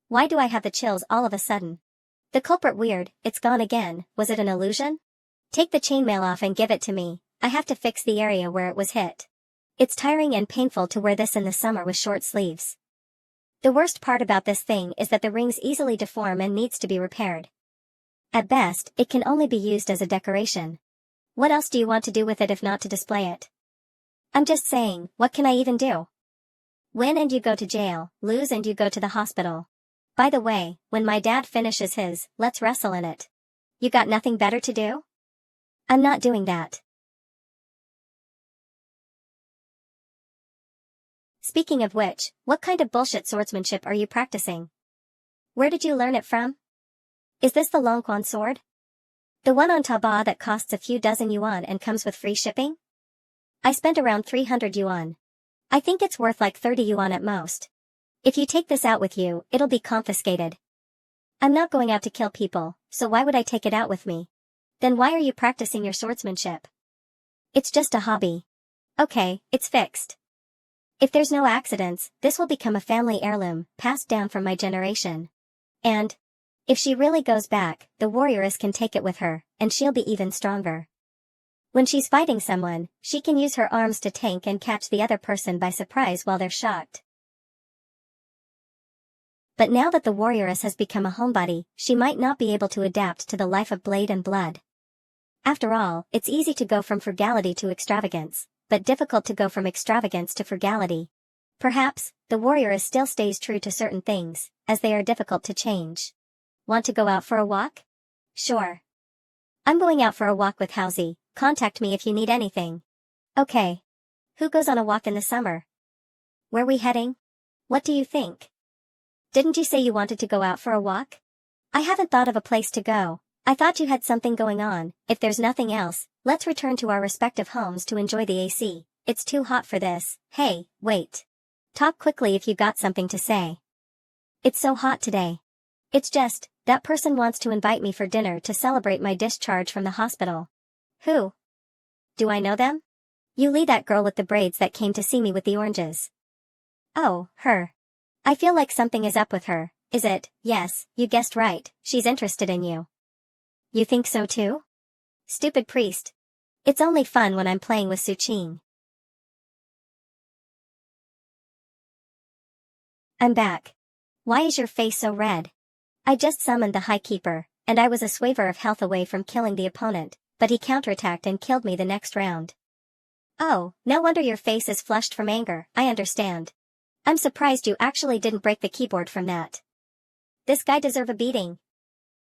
Why do I have the chills all of a sudden? The culprit weird, it's gone again, was it an illusion? Take the chainmail off and give it to me, I have to fix the area where it was hit. It's tiring and painful to wear this in the summer with short sleeves. The worst part about this thing is that the rings easily deform and needs to be repaired. At best, it can only be used as a decoration. What else do you want to do with it if not to display it? I'm just saying, what can I even do? Win and you go to jail, lose and you go to the hospital. By the way, when my dad finishes his, let's wrestle in it. You got nothing better to do? I'm not doing that. Speaking of which, what kind of bullshit swordsmanship are you practicing? Where did you learn it from? Is this the Longquan sword? The one on Taobao that costs a few dozen yuan and comes with free shipping? I spent around 300 yuan. I think it's worth like 30 yuan at most. If you take this out with you, it'll be confiscated. I'm not going out to kill people, so why would I take it out with me? Then why are you practicing your swordsmanship? It's just a hobby. Okay, it's fixed. If there's no accidents, this will become a family heirloom, passed down from my generation. And if she really goes back, the warrioress can take it with her, and she'll be even stronger. When she's fighting someone, she can use her arms to tank and catch the other person by surprise while they're shocked. But now that the warrioress has become a homebody, she might not be able to adapt to the life of blade and blood. After all, it's easy to go from frugality to extravagance, but difficult to go from extravagance to frugality. Perhaps, the warrioress still stays true to certain things, as they are difficult to change. Want to go out for a walk? Sure. I'm going out for a walk with Housie. Contact me if you need anything. Okay. Who goes on a walk in the summer? Where we heading? What do you think? Didn't you say you wanted to go out for a walk? I haven't thought of a place to go. I thought you had something going on. If there's nothing else, let's return to our respective homes to enjoy the AC. It's too hot for this. Hey, wait. Talk quickly if you got something to say. It's so hot today. It's just, that person wants to invite me for dinner to celebrate my discharge from the hospital. Who? Do I know them? Yuli, that girl with the braids that came to see me with the oranges. Oh, her. I feel like something is up with her. Is it? Yes, you guessed right, she's interested in you. You think so too? Stupid priest. It's only fun when I'm playing with Suqing. I'm back. Why is your face so red? I just summoned the High Keeper, and I was a swaver of health away from killing the opponent, but he counterattacked and killed me the next round. Oh, no wonder your face is flushed from anger, I understand. I'm surprised you actually didn't break the keyboard from that. This guy deserves a beating.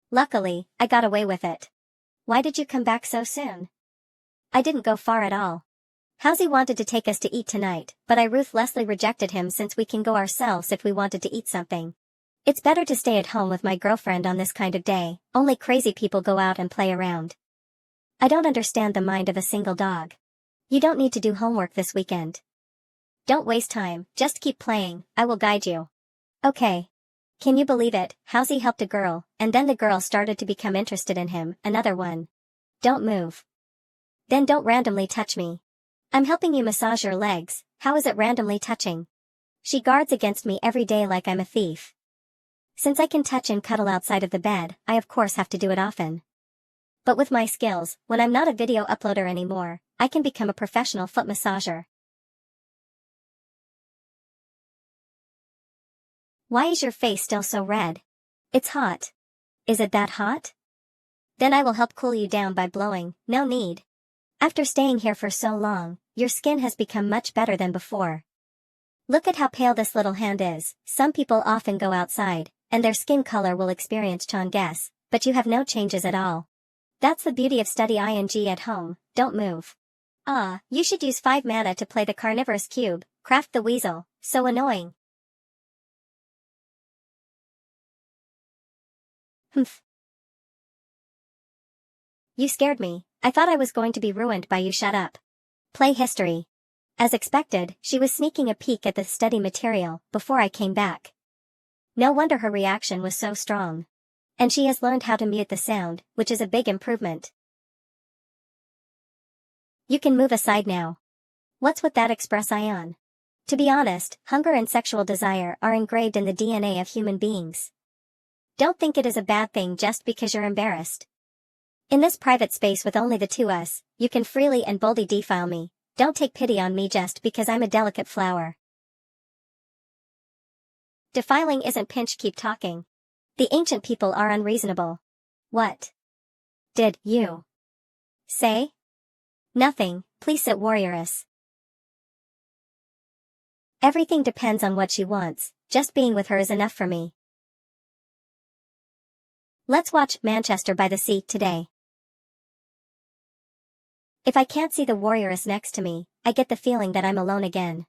Luckily, I got away with it. Why did you come back so soon? I didn't go far at all. Housie wanted to take us to eat tonight, but I ruthlessly rejected him since we can go ourselves if we wanted to eat something. It's better to stay at home with my girlfriend on this kind of day, only crazy people go out and play around. I don't understand the mind of a single dog. You don't need to do homework this weekend. Don't waste time, just keep playing, I will guide you. Okay. Can you believe it, Housie helped a girl, and then the girl started to become interested in him, another one. Don't move. Then don't randomly touch me. I'm helping you massage your legs, how is it randomly touching? She guards against me every day like I'm a thief. Since I can touch and cuddle outside of the bed, I of course have to do it often. But with my skills, when I'm not a video uploader anymore, I can become a professional foot massager. Why is your face still so red? It's hot. Is it that hot? Then I will help cool you down by blowing, no need. After staying here for so long, your skin has become much better than before. Look at how pale this little hand is. Some people often go outside, and their skin color will experience changes, but you have no changes at all. That's the beauty of study ing at home, don't move. Ah, you should use 5 mana to play the carnivorous cube, craft the weasel, so annoying. Humph. You scared me, I thought I was going to be ruined by you. Shut up. Play history. As expected, she was sneaking a peek at the study material before I came back. No wonder her reaction was so strong. And she has learned how to mute the sound, which is a big improvement. You can move aside now. What's with that express ion? To be honest, hunger and sexual desire are engraved in the DNA of human beings. Don't think it is a bad thing just because you're embarrassed. In this private space with only the two us, you can freely and boldly defile me. Don't take pity on me just because I'm a delicate flower. Defiling isn't pinch, keep talking. The ancient people are unreasonable. What did you say? Nothing, please sit, warrioress. Everything depends on what she wants, just being with her is enough for me. Let's watch Manchester by the Sea today. If I can't see the warrioress next to me, I get the feeling that I'm alone again.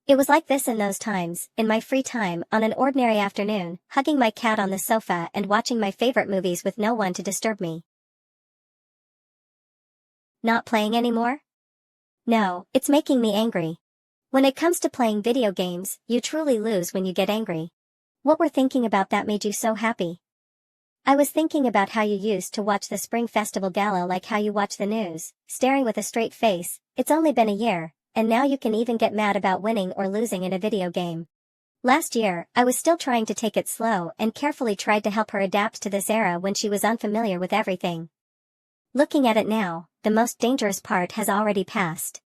It was like this in those times, in my free time, on an ordinary afternoon, hugging my cat on the sofa and watching my favorite movies with no one to disturb me. Not playing anymore? No, it's making me angry. When it comes to playing video games, you truly lose when you get angry. What were thinking about that made you so happy? I was thinking about how you used to watch the Spring Festival Gala like how you watch the news, staring with a straight face. It's only been a year, and now you can even get mad about winning or losing in a video game. Last year, I was still trying to take it slow and carefully tried to help her adapt to this era when she was unfamiliar with everything. Looking at it now, the most dangerous part has already passed.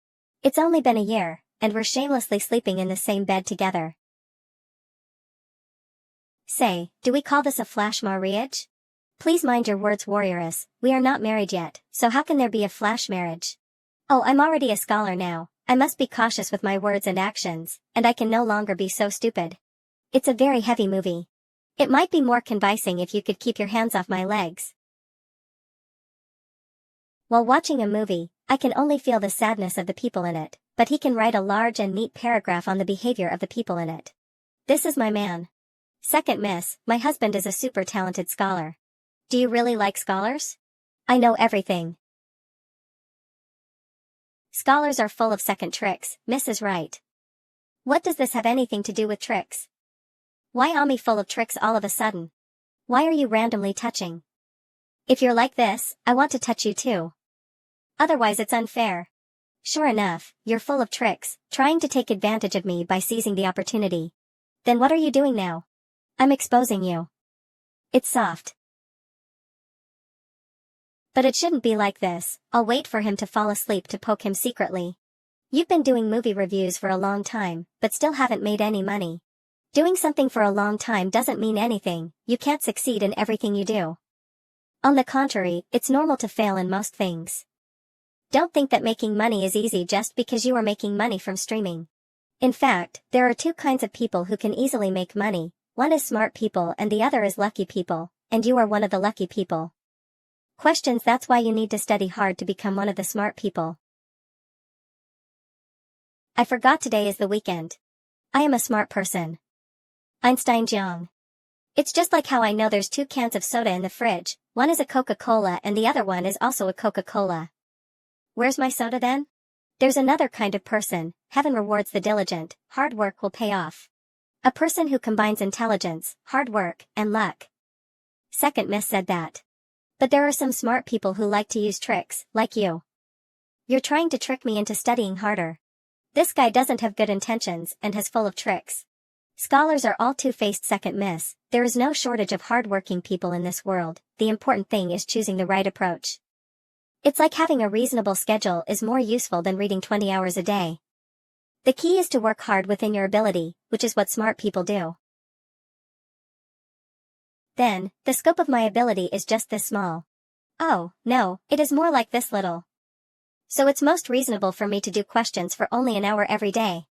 It's only been a year, and we're shamelessly sleeping in the same bed together. Say, do we call this a flash marriage? Please mind your words, warrioress, we are not married yet, so how can there be a flash marriage? Oh, I'm already a scholar now, I must be cautious with my words and actions, and I can no longer be so stupid. It's a very heavy movie. It might be more convincing if you could keep your hands off my legs. While watching a movie, I can only feel the sadness of the people in it, but he can write a large and neat paragraph on the behavior of the people in it. This is my man. Second miss, my husband is a super talented scholar. Do you really like scholars? I know everything. Scholars are full of second tricks, Miss is right. What does this have anything to do with tricks? Why am I full of tricks all of a sudden? Why are you randomly touching? If you're like this, I want to touch you too. Otherwise it's unfair. Sure enough, you're full of tricks, trying to take advantage of me by seizing the opportunity. Then what are you doing now? I'm exposing you. It's soft. But it shouldn't be like this. I'll wait for him to fall asleep to poke him secretly. You've been doing movie reviews for a long time, but still haven't made any money. Doing something for a long time doesn't mean anything, you can't succeed in everything you do. On the contrary, it's normal to fail in most things. Don't think that making money is easy just because you are making money from streaming. In fact, there are two kinds of people who can easily make money. One is smart people and the other is lucky people, and you are one of the lucky people. Questions. That's why you need to study hard to become one of the smart people. I forgot today is the weekend. I am a smart person. Einstein Jiang. It's just like how I know there's 2 cans of soda in the fridge, one is a Coca-Cola and the other one is also a Coca-Cola. Where's my soda then? There's another kind of person, heaven rewards the diligent, hard work will pay off. A person who combines intelligence, hard work, and luck. Second miss said that. But there are some smart people who like to use tricks, like you. You're trying to trick me into studying harder. This guy doesn't have good intentions and is full of tricks. Scholars are all two-faced. Second miss, there is no shortage of hard-working people in this world, the important thing is choosing the right approach. It's like having a reasonable schedule is more useful than reading 20 hours a day. The key is to work hard within your ability, which is what smart people do. Then, the scope of my ability is just this small. Oh, no, it is more like this little. So it's most reasonable for me to do questions for only an hour every day.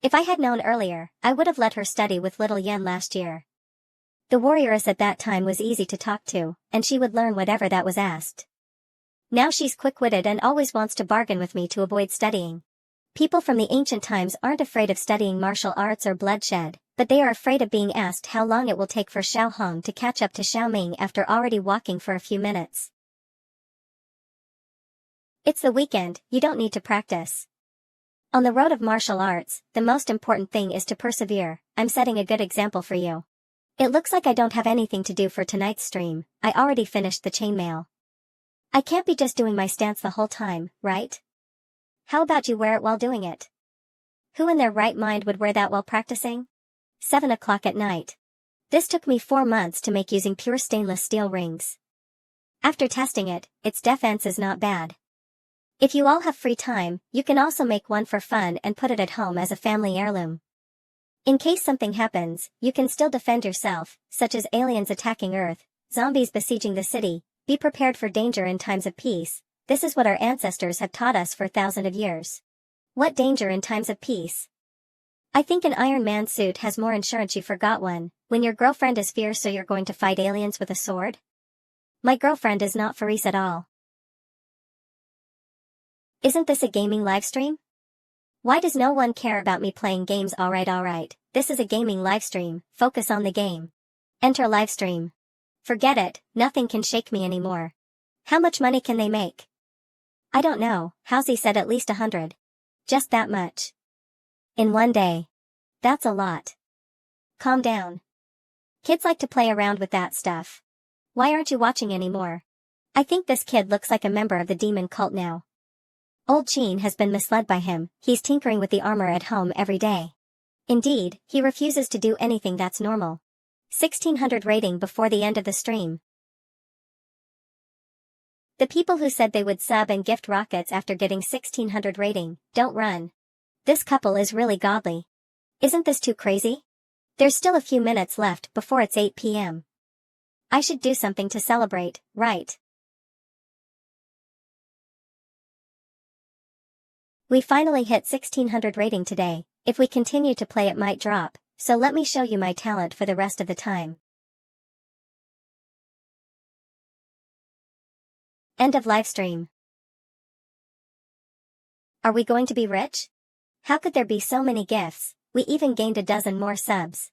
If I had known earlier, I would have let her study with little Yen last year. The warrioress at that time was easy to talk to, and she would learn whatever that was asked. Now she's quick-witted and always wants to bargain with me to avoid studying. People from the ancient times aren't afraid of studying martial arts or bloodshed, but they are afraid of being asked how long it will take for Xiao Hong to catch up to Xiao Ming after already walking for a few minutes. It's the weekend, you don't need to practice. On the road of martial arts, the most important thing is to persevere. I'm setting a good example for you. It looks like I don't have anything to do for tonight's stream, I already finished the chainmail. I can't be just doing my stance the whole time, right? How about you wear it while doing it? Who in their right mind would wear that while practicing? 7 o'clock at night. This took me 4 months to make using pure stainless steel rings. After testing it, its defense is not bad. If you all have free time, you can also make one for fun and put it at home as a family heirloom. In case something happens, you can still defend yourself, such as aliens attacking Earth, zombies besieging the city. Be prepared for danger in times of peace. This is what our ancestors have taught us for thousands of years. What danger in times of peace? I think an Iron Man suit has more insurance. You forgot one. When your girlfriend is fierce, so you're going to fight aliens with a sword? My girlfriend is not Faris at all. Isn't this a gaming livestream? Why does no one care about me playing games? Alright, this is a gaming livestream, focus on the game. Enter livestream. Forget it, nothing can shake me anymore. How much money can they make? I don't know, Housie said at least 100. Just that much. In one day. That's a lot. Calm down. Kids like to play around with that stuff. Why aren't you watching anymore? I think this kid looks like a member of the demon cult now. Old Chin has been misled by him, he's tinkering with the armor at home every day. Indeed, he refuses to do anything that's normal. 1600 rating before the end of the stream. The people who said they would sub and gift rockets after getting 1600 rating, don't run. This couple is really godly. Isn't this too crazy? There's still a few minutes left before it's 8 p.m. I should do something to celebrate, right? We finally hit 1600 rating today. If we continue to play it might drop, so let me show you my talent for the rest of the time. End of livestream. Are we going to be rich? How could there be so many gifts? We even gained a dozen more subs.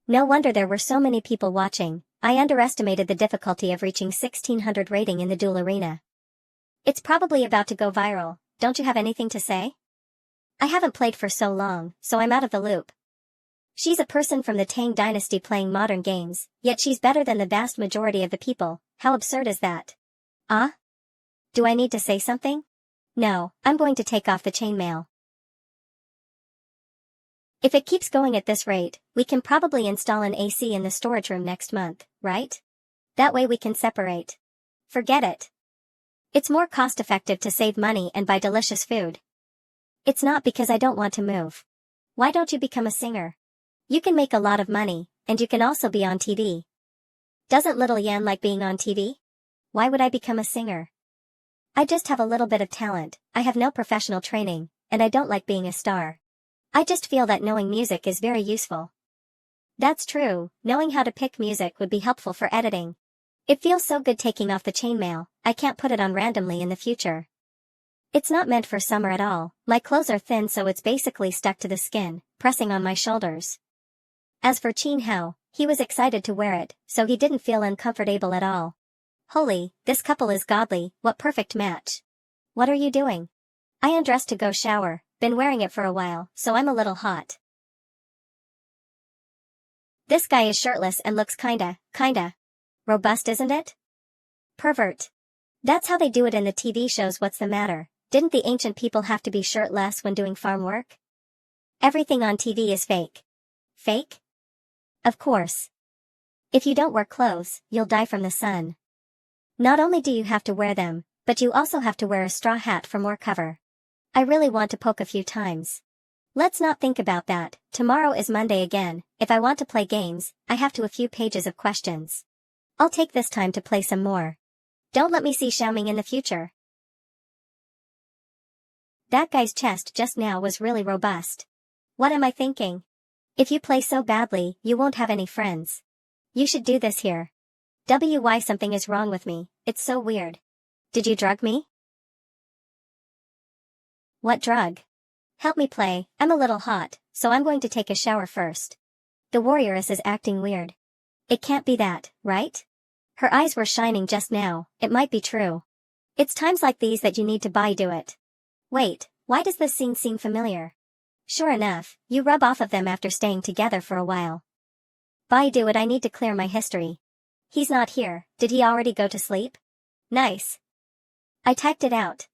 No wonder there were so many people watching. I underestimated the difficulty of reaching 1600 rating in the duel arena. It's probably about to go viral, don't you have anything to say? I haven't played for so long, so I'm out of the loop. She's a person from the Tang dynasty playing modern games, yet she's better than the vast majority of the people. How absurd is that? Ah? Do I need to say something? No, I'm going to take off the chainmail. If it keeps going at this rate, we can probably install an AC in the storage room next month, right? That way we can separate. Forget it. It's more cost-effective to save money and buy delicious food. It's not because I don't want to move. Why don't you become a singer? You can make a lot of money, and you can also be on TV. Doesn't little Yan like being on TV? Why would I become a singer? I just have a little bit of talent, I have no professional training, and I don't like being a star. I just feel that knowing music is very useful. That's true, knowing how to pick music would be helpful for editing. It feels so good taking off the chainmail, I can't put it on randomly in the future. It's not meant for summer at all, my clothes are thin so it's basically stuck to the skin, pressing on my shoulders. As for Chin Hao, he was excited to wear it, so he didn't feel uncomfortable at all. Holy, this couple is godly, what perfect match. What are you doing? I undressed to go shower, been wearing it for a while, so I'm a little hot. This guy is shirtless and looks kinda robust, isn't it? Pervert. That's how they do it in the TV shows. What's the matter? Didn't the ancient people have to be shirtless when doing farm work? Everything on TV is fake. Fake? Of course. If you don't wear clothes, you'll die from the sun. Not only do you have to wear them, but you also have to wear a straw hat for more cover. I really want to poke a few times. Let's not think about that, tomorrow is Monday again, if I want to play games, I have to a few pages of questions. I'll take this time to play some more. Don't let me see Xiaoming in the future. That guy's chest just now was really robust. What am I thinking? If you play so badly, you won't have any friends. You should do this here. Why something is wrong with me, it's so weird. Did you drug me? What drug? Help me play, I'm a little hot, so I'm going to take a shower first. The warrioress is acting weird. It can't be that, right? Her eyes were shining just now, it might be true. It's times like these that you need to do it. Wait, why does this scene seem familiar? Sure enough, you rub off of them after staying together for a while. Do it, I need to clear my history. He's not here, did he already go to sleep? Nice. I typed it out.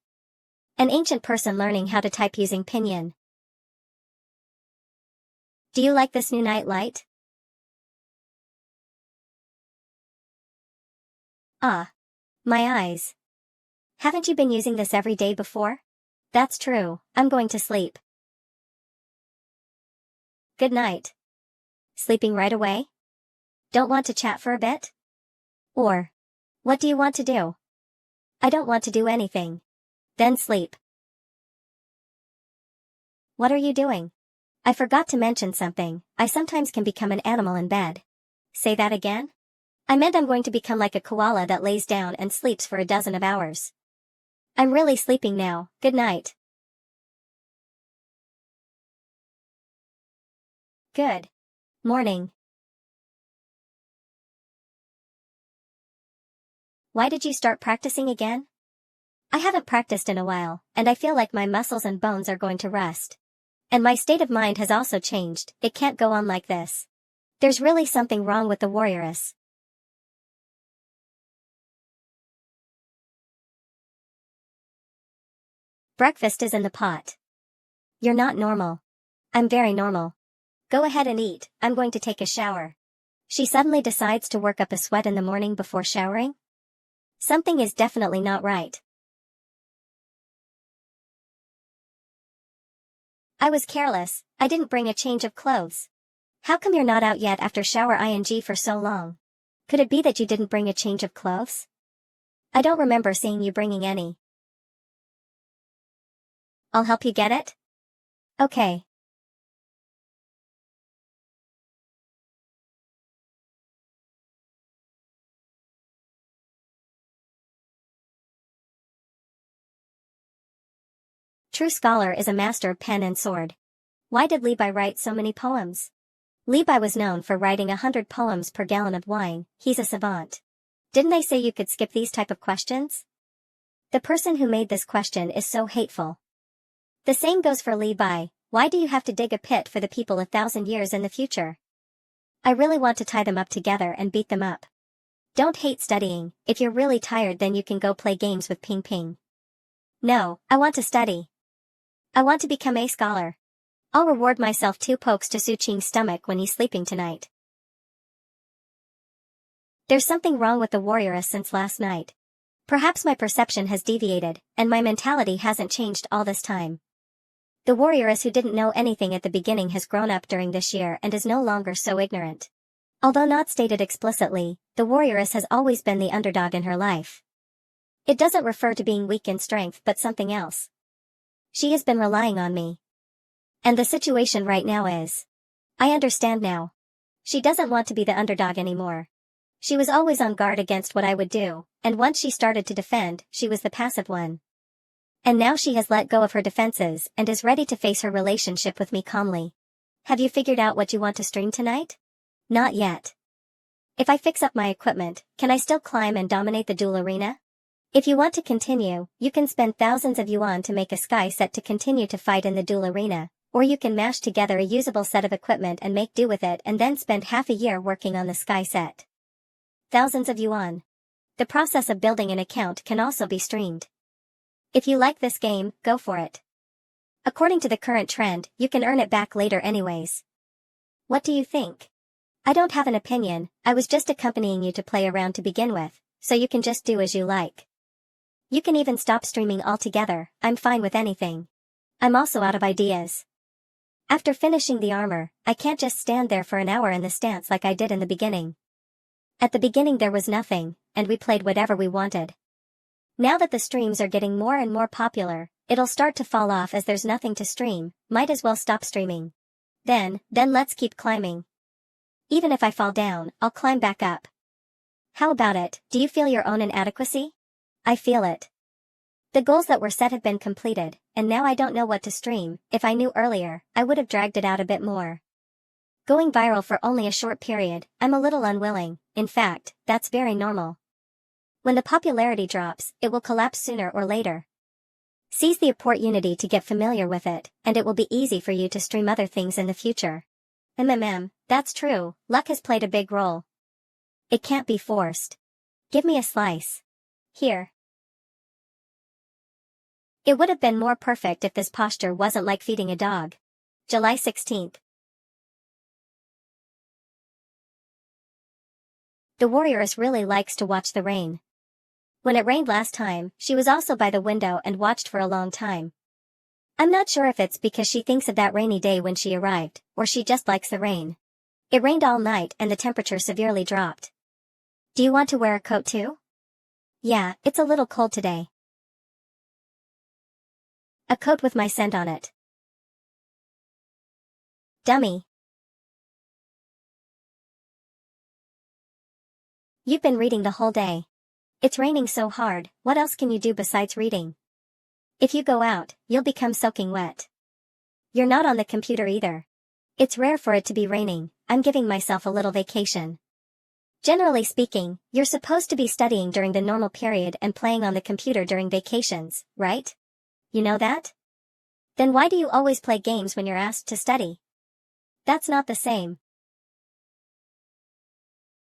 An ancient person learning how to type using Pinyin. Do you like this new night light? Ah. My eyes. Haven't you been using this every day before? That's true, I'm going to sleep. Good night. Sleeping right away? Don't want to chat for a bit? Or, what do you want to do? I don't want to do anything. Then sleep. What are you doing? I forgot to mention something. I sometimes can become an animal in bed. Say that again? I meant I'm going to become like a koala that lays down and sleeps for a dozen of hours. I'm really sleeping now. Good night. Good morning. Why did you start practicing again? I haven't practiced in a while, and I feel like my muscles and bones are going to rust. And my state of mind has also changed. It can't go on like this. There's really something wrong with the warrioress. Breakfast is in the pot. You're not normal. I'm very normal. Go ahead and eat, I'm going to take a shower. She suddenly decides to work up a sweat in the morning before showering? Something is definitely not right. I was careless, I didn't bring a change of clothes. How come you're not out yet after shower ing for so long? Could it be that you didn't bring a change of clothes? I don't remember seeing you bringing any. I'll help you get it? Okay. True scholar is a master of pen and sword. Why did Levi write so many poems? Levi was known for writing 100 poems per gallon of wine. He's a savant. Didn't they say you could skip these type of questions? The person who made this question is so hateful. The same goes for Levi. Why do you have to dig a pit for the people 1,000 years in the future? I really want to tie them up together and beat them up. Don't hate studying. If you're really tired, then you can go play games with Ping Ping. No, I want to study. I want to become a scholar. I'll reward myself 2 pokes to Su Qing's stomach when he's sleeping tonight. There's something wrong with the warrioress since last night. Perhaps my perception has deviated, and my mentality hasn't changed all this time. The warrioress who didn't know anything at the beginning has grown up during this year and is no longer so ignorant. Although not stated explicitly, the warrioress has always been the underdog in her life. It doesn't refer to being weak in strength but something else. She has been relying on me. And the situation right now is. I understand now. She doesn't want to be the underdog anymore. She was always on guard against what I would do, and once she started to defend, she was the passive one. And now she has let go of her defenses and is ready to face her relationship with me calmly. Have you figured out what you want to stream tonight? Not yet. If I fix up my equipment, can I still climb and dominate the duel arena? If you want to continue, you can spend thousands of yuan to make a sky set to continue to fight in the duel arena, or you can mash together a usable set of equipment and make do with it and then spend half a year working on the sky set. Thousands of yuan. The process of building an account can also be streamed. If you like this game, go for it. According to the current trend, you can earn it back later anyways. What do you think? I don't have an opinion, I was just accompanying you to play around to begin with, so you can just do as you like. You can even stop streaming altogether, I'm fine with anything. I'm also out of ideas. After finishing the armor, I can't just stand there for an hour in the stance like I did in the beginning. At the beginning there was nothing, and we played whatever we wanted. Now that the streams are getting more and more popular, it'll start to fall off as there's nothing to stream, might as well stop streaming. Then let's keep climbing. Even if I fall down, I'll climb back up. How about it, do you feel your own inadequacy? I feel it. The goals that were set have been completed, and now I don't know what to stream. If I knew earlier, I would have dragged it out a bit more. Going viral for only a short period, I'm a little unwilling. In fact, that's very normal. When the popularity drops, it will collapse sooner or later. Seize the opportunity to get familiar with it, and it will be easy for you to stream other things in the future. That's true, luck has played a big role. It can't be forced. Give me a slice. Here. It would have been more perfect if this posture wasn't like feeding a dog. July 16th. The warrioress really likes to watch the rain. When it rained last time, she was also by the window and watched for a long time. I'm not sure if it's because she thinks of that rainy day when she arrived, or she just likes the rain. It rained all night and the temperature severely dropped. Do you want to wear a coat too? Yeah, it's a little cold today. A coat with my scent on it. Dummy. You've been reading the whole day. It's raining so hard, what else can you do besides reading? If you go out, you'll become soaking wet. You're not on the computer either. It's rare for it to be raining, I'm giving myself a little vacation. Generally speaking, you're supposed to be studying during the normal period and playing on the computer during vacations, right? You know that? Then why do you always play games when you're asked to study? That's not the same.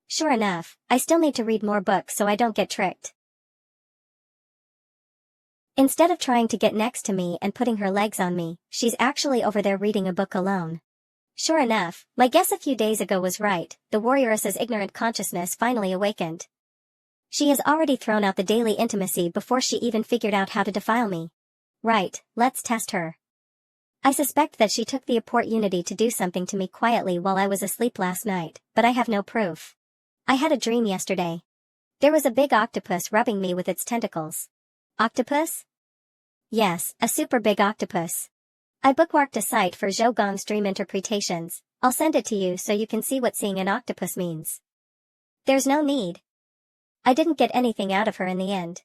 Sure enough, I still need to read more books so I don't get tricked. Instead of trying to get next to me and putting her legs on me, she's actually over there reading a book alone. Sure enough, my guess a few days ago was right, the warrioress's ignorant consciousness finally awakened. She has already thrown out the daily intimacy before she even figured out how to defile me. Right, let's test her. I suspect that she took the opportunity to do something to me quietly while I was asleep last night, but I have no proof. I had a dream yesterday. There was a big octopus rubbing me with its tentacles. Octopus? Yes, a super big octopus. I bookmarked a site for Zhou Gong's dream interpretations. I'll send it to you so you can see what seeing an octopus means. There's no need. I didn't get anything out of her in the end.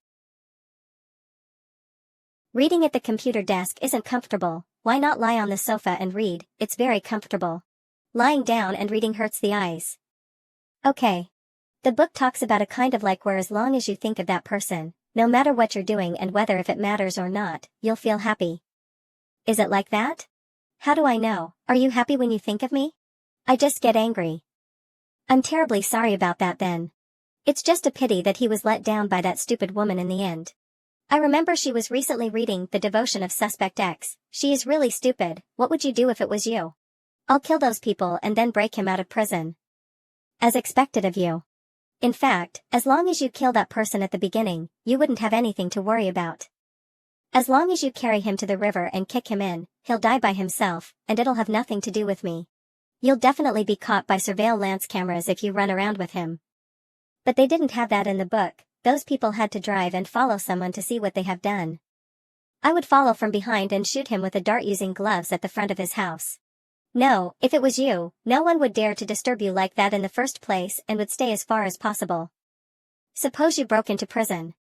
Reading at the computer desk isn't comfortable. Why not lie on the sofa and read? It's very comfortable. Lying down and reading hurts the eyes. Okay. The book talks about a kind of like where as long as you think of that person, no matter what you're doing and whether if it matters or not, you'll feel happy. Is it like that? How do I know? Are you happy when you think of me? I just get angry. I'm terribly sorry about that then. It's just a pity that he was let down by that stupid woman in the end. I remember she was recently reading The Devotion of Suspect X. She is really stupid. What would you do if it was you? I'll kill those people and then break him out of prison. As expected of you. In fact, as long as you kill that person at the beginning, you wouldn't have anything to worry about. As long as you carry him to the river and kick him in, he'll die by himself, and it'll have nothing to do with me. You'll definitely be caught by surveillance cameras if you run around with him. But they didn't have that in the book. Those people had to drive and follow someone to see what they have done. I would follow from behind and shoot him with a dart using gloves at the front of his house. No, if it was you, no one would dare to disturb you like that in the first place and would stay as far as possible. Suppose you broke into prison.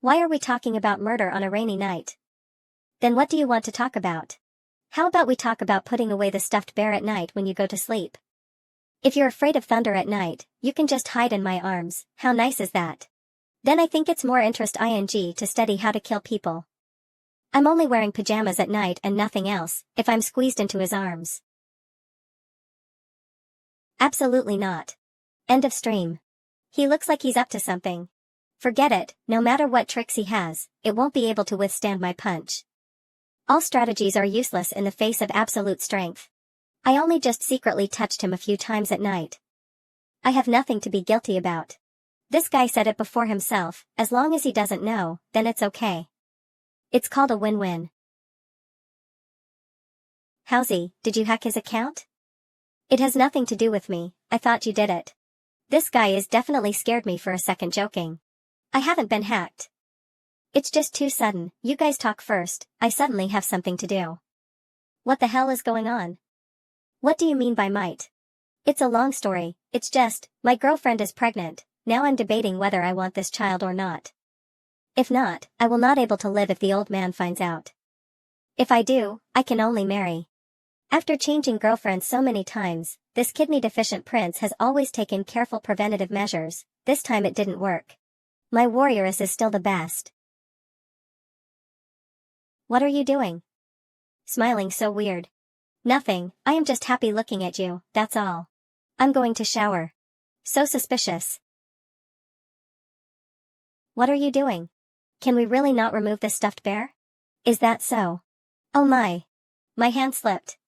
Why are we talking about murder on a rainy night? Then what do you want to talk about? How about we talk about putting away the stuffed bear at night when you go to sleep? If you're afraid of thunder at night, you can just hide in my arms. How nice is that? Then I think it's more interest ing to study how to kill people. I'm only wearing pajamas at night and nothing else, if I'm squeezed into his arms. Absolutely not. End of stream. He looks like he's up to something. Forget it, no matter what tricks he has, it won't be able to withstand my punch. All strategies are useless in the face of absolute strength. I only just secretly touched him a few times at night. I have nothing to be guilty about. This guy said it before himself, as long as he doesn't know, then it's okay. It's called a win-win. Howsy, did you hack his account? It has nothing to do with me, I thought you did it. This guy is definitely scared me for a second joking. I haven't been hacked. It's just too sudden, you guys talk first, I suddenly have something to do. What the hell is going on? What do you mean by might? It's a long story, it's just, my girlfriend is pregnant, now I'm debating whether I want this child or not. If not, I will not able to live if the old man finds out. If I do, I can only marry. After changing girlfriends so many times, this kidney-deficient prince has always taken careful preventative measures. This time it didn't work. My warrioress is still the best. What are you doing? Smiling so weird. Nothing, I am just happy looking at you, that's all. I'm going to shower. So suspicious. What are you doing? Can we really not remove the stuffed bear? Is that so? Oh my. My hand slipped.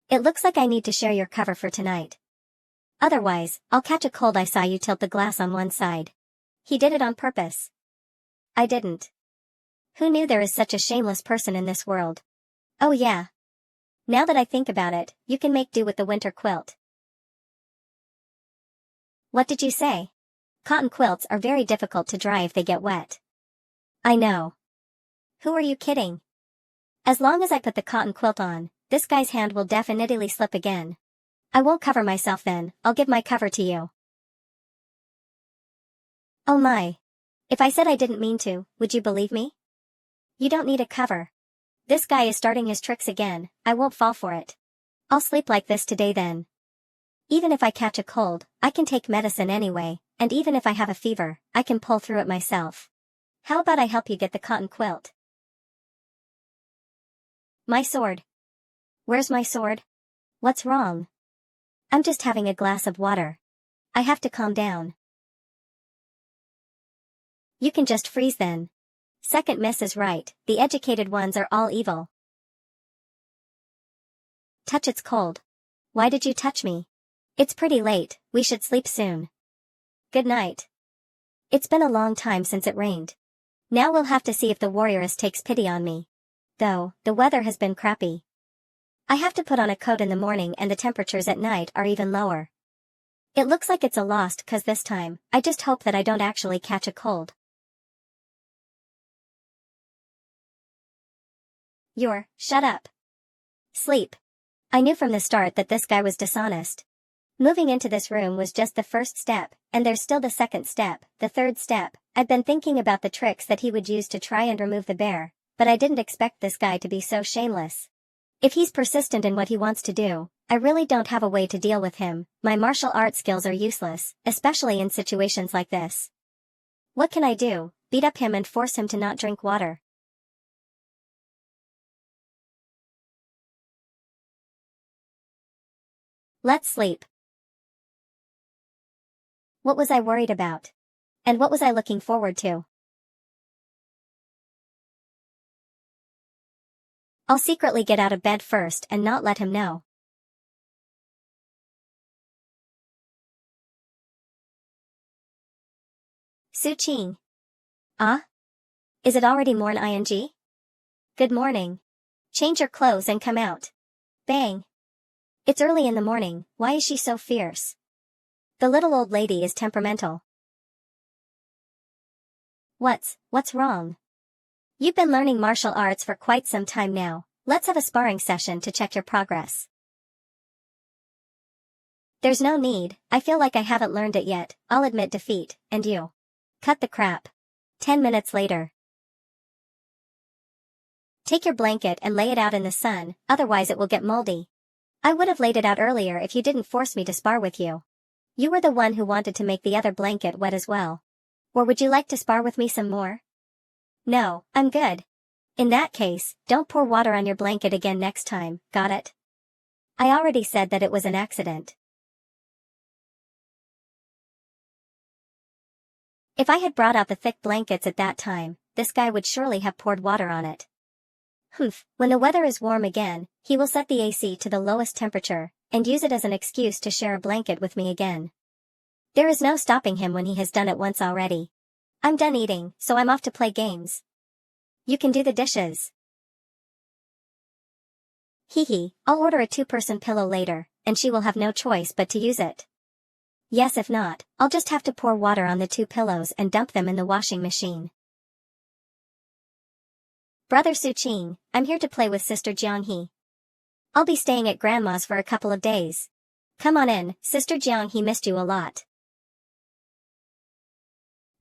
It looks like I need to share your cover for tonight. Otherwise, I'll catch a cold. I saw you tilt the glass on one side. He did it on purpose. I didn't. Who knew there is such a shameless person in this world? Oh yeah. Now that I think about it, you can make do with the winter quilt. What did you say? Cotton quilts are very difficult to dry if they get wet. I know. Who are you kidding? As long as I put the cotton quilt on, This guy's hand will definitely slip again. I won't cover myself then, I'll give my cover to you. Oh my. If I said I didn't mean to, would you believe me? You don't need a cover. This guy is starting his tricks again, I won't fall for it. I'll sleep like this today then. Even if I catch a cold, I can take medicine anyway, and even if I have a fever, I can pull through it myself. How about I help you get the cotton quilt? My sword. Where's my sword? What's wrong? I'm just having a glass of water. I have to calm down. You can just freeze then. Second miss is right, the educated ones are all evil. Touch, it's cold. Why did you touch me? It's pretty late, we should sleep soon. Good night. It's been a long time since it rained. Now we'll have to see if the warrioress takes pity on me. Though, the weather has been crappy. I have to put on a coat in the morning and the temperatures at night are even lower. It looks like it's a lost cause this time, I just hope that I don't actually catch a cold. Shut up. Sleep. I knew from the start that this guy was dishonest. Moving into this room was just the first step, and there's still the second step, the third step. I've been thinking about the tricks that he would use to try and remove the bear, but I didn't expect this guy to be so shameless. If he's persistent in what he wants to do, I really don't have a way to deal with him. My martial arts skills are useless, especially in situations like this. What can I do? Beat up him and force him to not drink water. Let's sleep. What was I worried about? And what was I looking forward to? I'll secretly get out of bed first and not let him know. Su-ching. Ah? Is it already morn ing? Good morning. Change your clothes and come out. Bang. It's early in the morning, why is she so fierce? The little old lady is temperamental. What's wrong? You've been learning martial arts for quite some time now, let's have a sparring session to check your progress. There's no need, I feel like I haven't learned it yet, I'll admit defeat, and you. Cut the crap. 10 minutes later. Take your blanket and lay it out in the sun, otherwise it will get moldy. I would have laid it out earlier if you didn't force me to spar with you. You were the one who wanted to make the other blanket wet as well. Or would you like to spar with me some more? No, I'm good. In that case, don't pour water on your blanket again next time, got it? I already said that it was an accident. If I had brought out the thick blankets at that time, this guy would surely have poured water on it. Humph, when the weather is warm again, he will set the AC to the lowest temperature, and use it as an excuse to share a blanket with me again. There is no stopping him when he has done it once already. I'm done eating, so I'm off to play games. You can do the dishes. Hee, I'll order a 2-person pillow later, and she will have no choice but to use it. Yes, if not, I'll just have to pour water on the 2 pillows and dump them in the washing machine. Brother Su-ching, I'm here to play with Sister Jiang-hee. I'll be staying at Grandma's for a couple of days. Come on in, Sister Jiang-hee missed you a lot.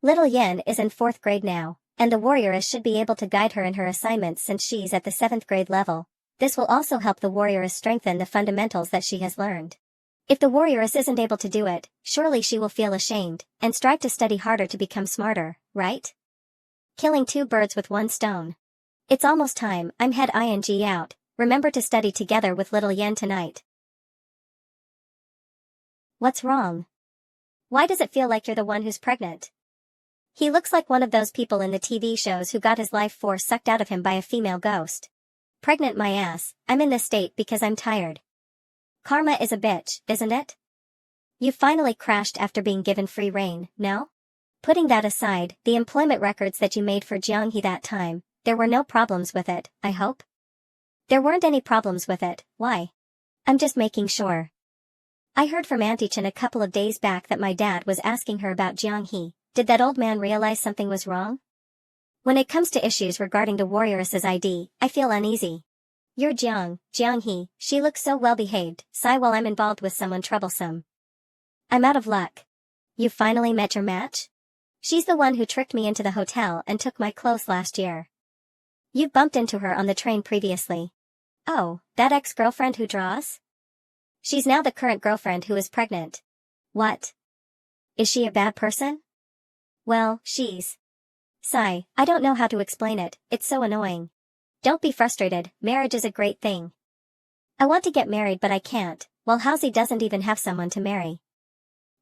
Little Yen is in 4th grade now, and the warrioress should be able to guide her in her assignments since she's at the 7th grade level. This will also help the warrioress strengthen the fundamentals that she has learned. If the warrioress isn't able to do it, surely she will feel ashamed, and strive to study harder to become smarter, right? Killing 2 birds with 1 stone. It's almost time, I'm head ing out, remember to study together with little Yen tonight. What's wrong? Why does it feel like you're the one who's pregnant? He looks like one of those people in the TV shows who got his life force sucked out of him by a female ghost. Pregnant my ass, I'm in this state because I'm tired. Karma is a bitch, isn't it? You finally crashed after being given free rein, no? Putting that aside, the employment records that you made for Jiang-hee that time, there were no problems with it, I hope? There weren't any problems with it, why? I'm just making sure. I heard from Auntie Chen a couple of days back that my dad was asking her about Jiang-hee. Did that old man realize something was wrong? When it comes to issues regarding the warrioress's ID, I feel uneasy. You're Jiang He, she looks so well-behaved, sigh while I'm involved with someone troublesome. I'm out of luck. You finally met your match? She's the one who tricked me into the hotel and took my clothes last year. You've bumped into her on the train previously. Oh, that ex-girlfriend who draws? She's now the current girlfriend who is pregnant. What? Is she a bad person? Well, she's... Sigh, I don't know how to explain it, it's so annoying. Don't be frustrated, marriage is a great thing. I want to get married but I can't, while Halsey doesn't even have someone to marry.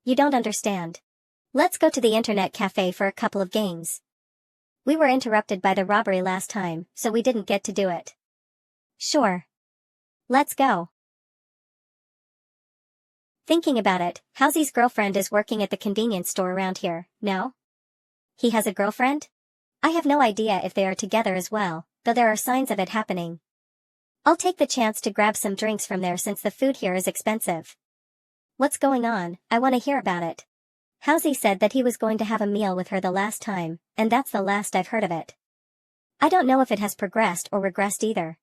You don't understand. Let's go to the internet cafe for a couple of games. We were interrupted by the robbery last time, so we didn't get to do it. Sure. Let's go. Thinking about it, Halsey's girlfriend is working at the convenience store around here, no? He has a girlfriend? I have no idea if they are together as well, though there are signs of it happening. I'll take the chance to grab some drinks from there since the food here is expensive. What's going on? I want to hear about it. Halsey said that he was going to have a meal with her the last time, and that's the last I've heard of it. I don't know if it has progressed or regressed either.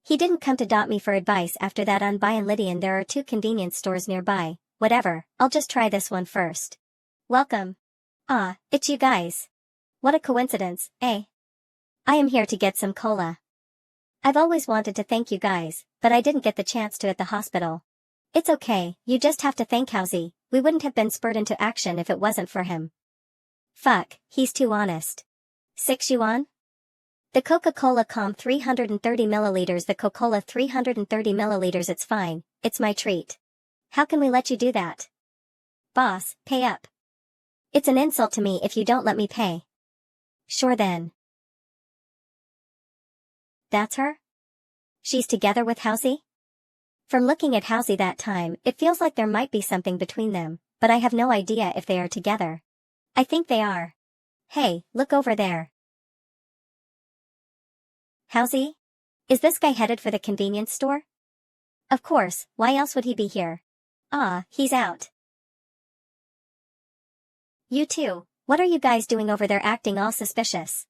He didn't come to dot me for advice after that on Buy and Lydian. There are 2 convenience stores nearby. Whatever, I'll just try this one first. Welcome. Ah, it's you guys. What a coincidence, eh? I am here to get some cola. I've always wanted to thank you guys, but I didn't get the chance to at the hospital. It's okay, you just have to thank Halsey. We wouldn't have been spurred into action if it wasn't for him. Fuck, he's too honest. 6 yuan? The Coca-Cola calm 330 milliliters. The Coca-Cola 330 milliliters. It's fine, it's my treat. How can we let you do that? Boss, pay up. It's an insult to me if you don't let me pay. Sure then. That's her? She's together with Halsey? From looking at Halsey that time, it feels like there might be something between them, but I have no idea if they are together. I think they are. Hey, look over there. Halsey? Is this guy headed for the convenience store? Of course, why else would he be here? Ah, he's out. You two, what are you guys doing over there acting all suspicious?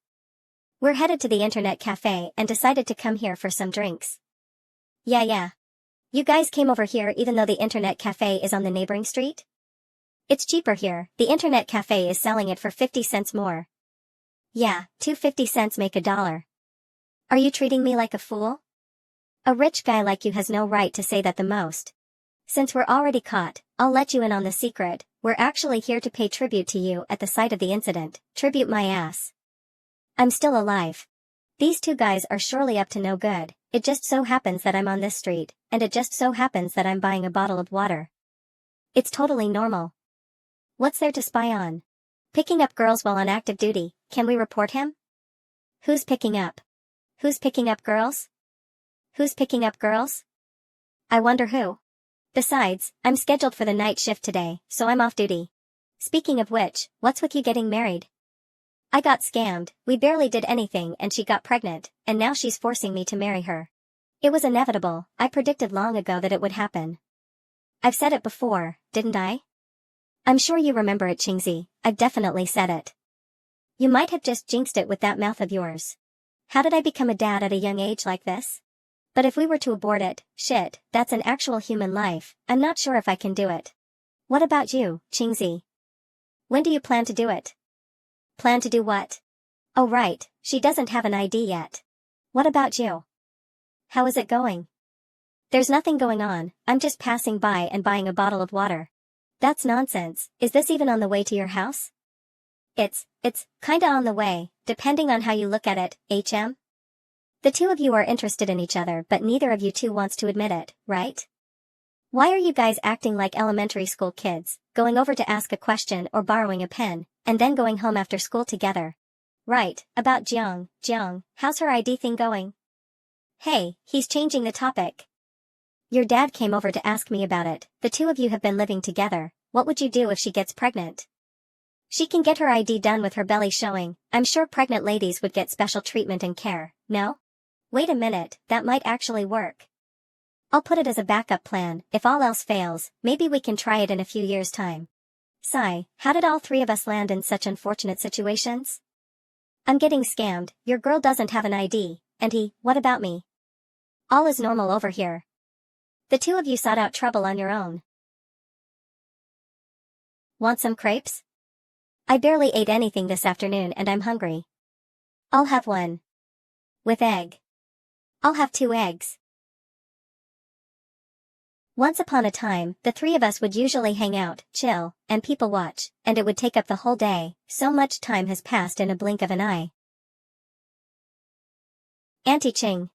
We're headed to the internet cafe and decided to come here for some drinks. Yeah. You guys came over here even though the internet cafe is on the neighboring street? It's cheaper here, the internet cafe is selling it for 50 cents more. Yeah, 2.50 cents make $1. Are you treating me like a fool? A rich guy like you has no right to say that the most. Since we're already caught, I'll let you in on the secret, we're actually here to pay tribute to you at the site of the incident. Tribute my ass. I'm still alive. These 2 guys are surely up to no good. It just so happens that I'm on this street, and it just so happens that I'm buying a bottle of water. It's totally normal. What's there to spy on? Picking up girls while on active duty, can we report him? Who's picking up? Who's picking up girls? Who's picking up girls? I wonder who. Besides, I'm scheduled for the night shift today, so I'm off duty. Speaking of which, what's with you getting married? I got scammed, we barely did anything and she got pregnant, and now she's forcing me to marry her. It was inevitable, I predicted long ago that it would happen. I've said it before, didn't I? I'm sure you remember it, Qingzi, I've definitely said it. You might have just jinxed it with that mouth of yours. How did I become a dad at a young age like this? But if we were to abort it, shit, that's an actual human life, I'm not sure if I can do it. What about you, Qingzi? When do you plan to do it? Plan to do what? Oh right, she doesn't have an ID yet. What about you? How is it going? There's nothing going on, I'm just passing by and buying a bottle of water. That's nonsense, is this even on the way to your house? It's kinda on the way, depending on how you look at it, HM? The 2 of you are interested in each other but neither of you 2 wants to admit it, right? Why are you guys acting like elementary school kids, going over to ask a question or borrowing a pen, and then going home after school together? Right, about Jiang, how's her ID thing going? Hey, he's changing the topic. Your dad came over to ask me about it, the 2 of you have been living together, what would you do if she gets pregnant? She can get her ID done with her belly showing, I'm sure pregnant ladies would get special treatment and care, no? Wait a minute, that might actually work. I'll put it as a backup plan, if all else fails, maybe we can try it in a few years' time. Sigh, how did all 3 of us land in such unfortunate situations? I'm getting scammed, your girl doesn't have an ID, and what about me? All is normal over here. The two of you sought out trouble on your own. Want some crepes? I barely ate anything this afternoon and I'm hungry. I'll have one. With egg. I'll have 2 eggs. Once upon a time, the 3 of us would usually hang out, chill, and people watch, and it would take up the whole day. So much time has passed in a blink of an eye. Auntie Ching.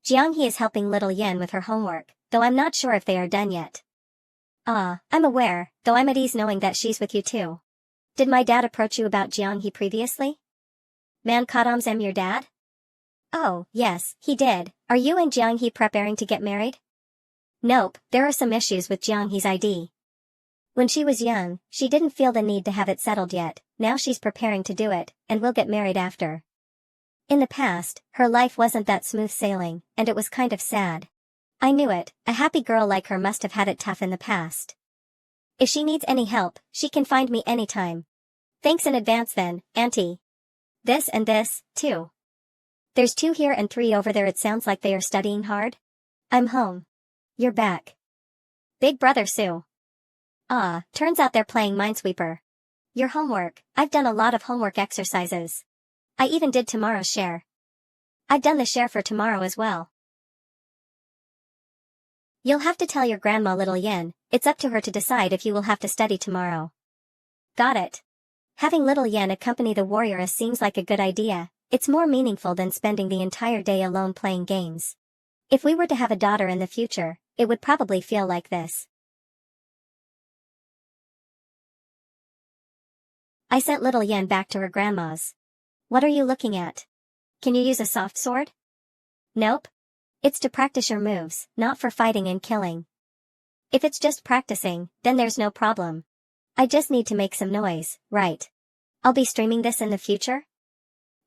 Jianghe is helping little Yen with her homework, though I'm not sure if they are done yet. I'm aware, though I'm at ease knowing that she's with you too. Did my dad approach you about Jianghe previously? Man Kadam's your dad? Oh, yes, he did. Are you and Jianghe preparing to get married? Nope, there are some issues with Jianghe's ID. When she was young, she didn't feel the need to have it settled yet. Now she's preparing to do it, and we'll get married after. In the past, her life wasn't that smooth sailing, and it was kind of sad. I knew it, a happy girl like her must have had it tough in the past. If she needs any help, she can find me anytime. Thanks in advance then, Auntie. This and this, too. There's 2 here and 3 over there. It sounds like they are studying hard. I'm home. You're back. Big brother Sue. Turns out they're playing Minesweeper. Your homework. I've done a lot of homework exercises. I even did tomorrow's share. I've done the share for tomorrow as well. You'll have to tell your grandma little Yen, it's up to her to decide if you will have to study tomorrow. Got it. Having little Yen accompany the warrioress seems like a good idea. It's more meaningful than spending the entire day alone playing games. If we were to have a daughter in the future, it would probably feel like this. I sent little Yen back to her grandma's. What are you looking at? Can you use a soft sword? Nope. It's to practice your moves, not for fighting and killing. If it's just practicing, then there's no problem. I just need to make some noise, right? I'll be streaming this in the future?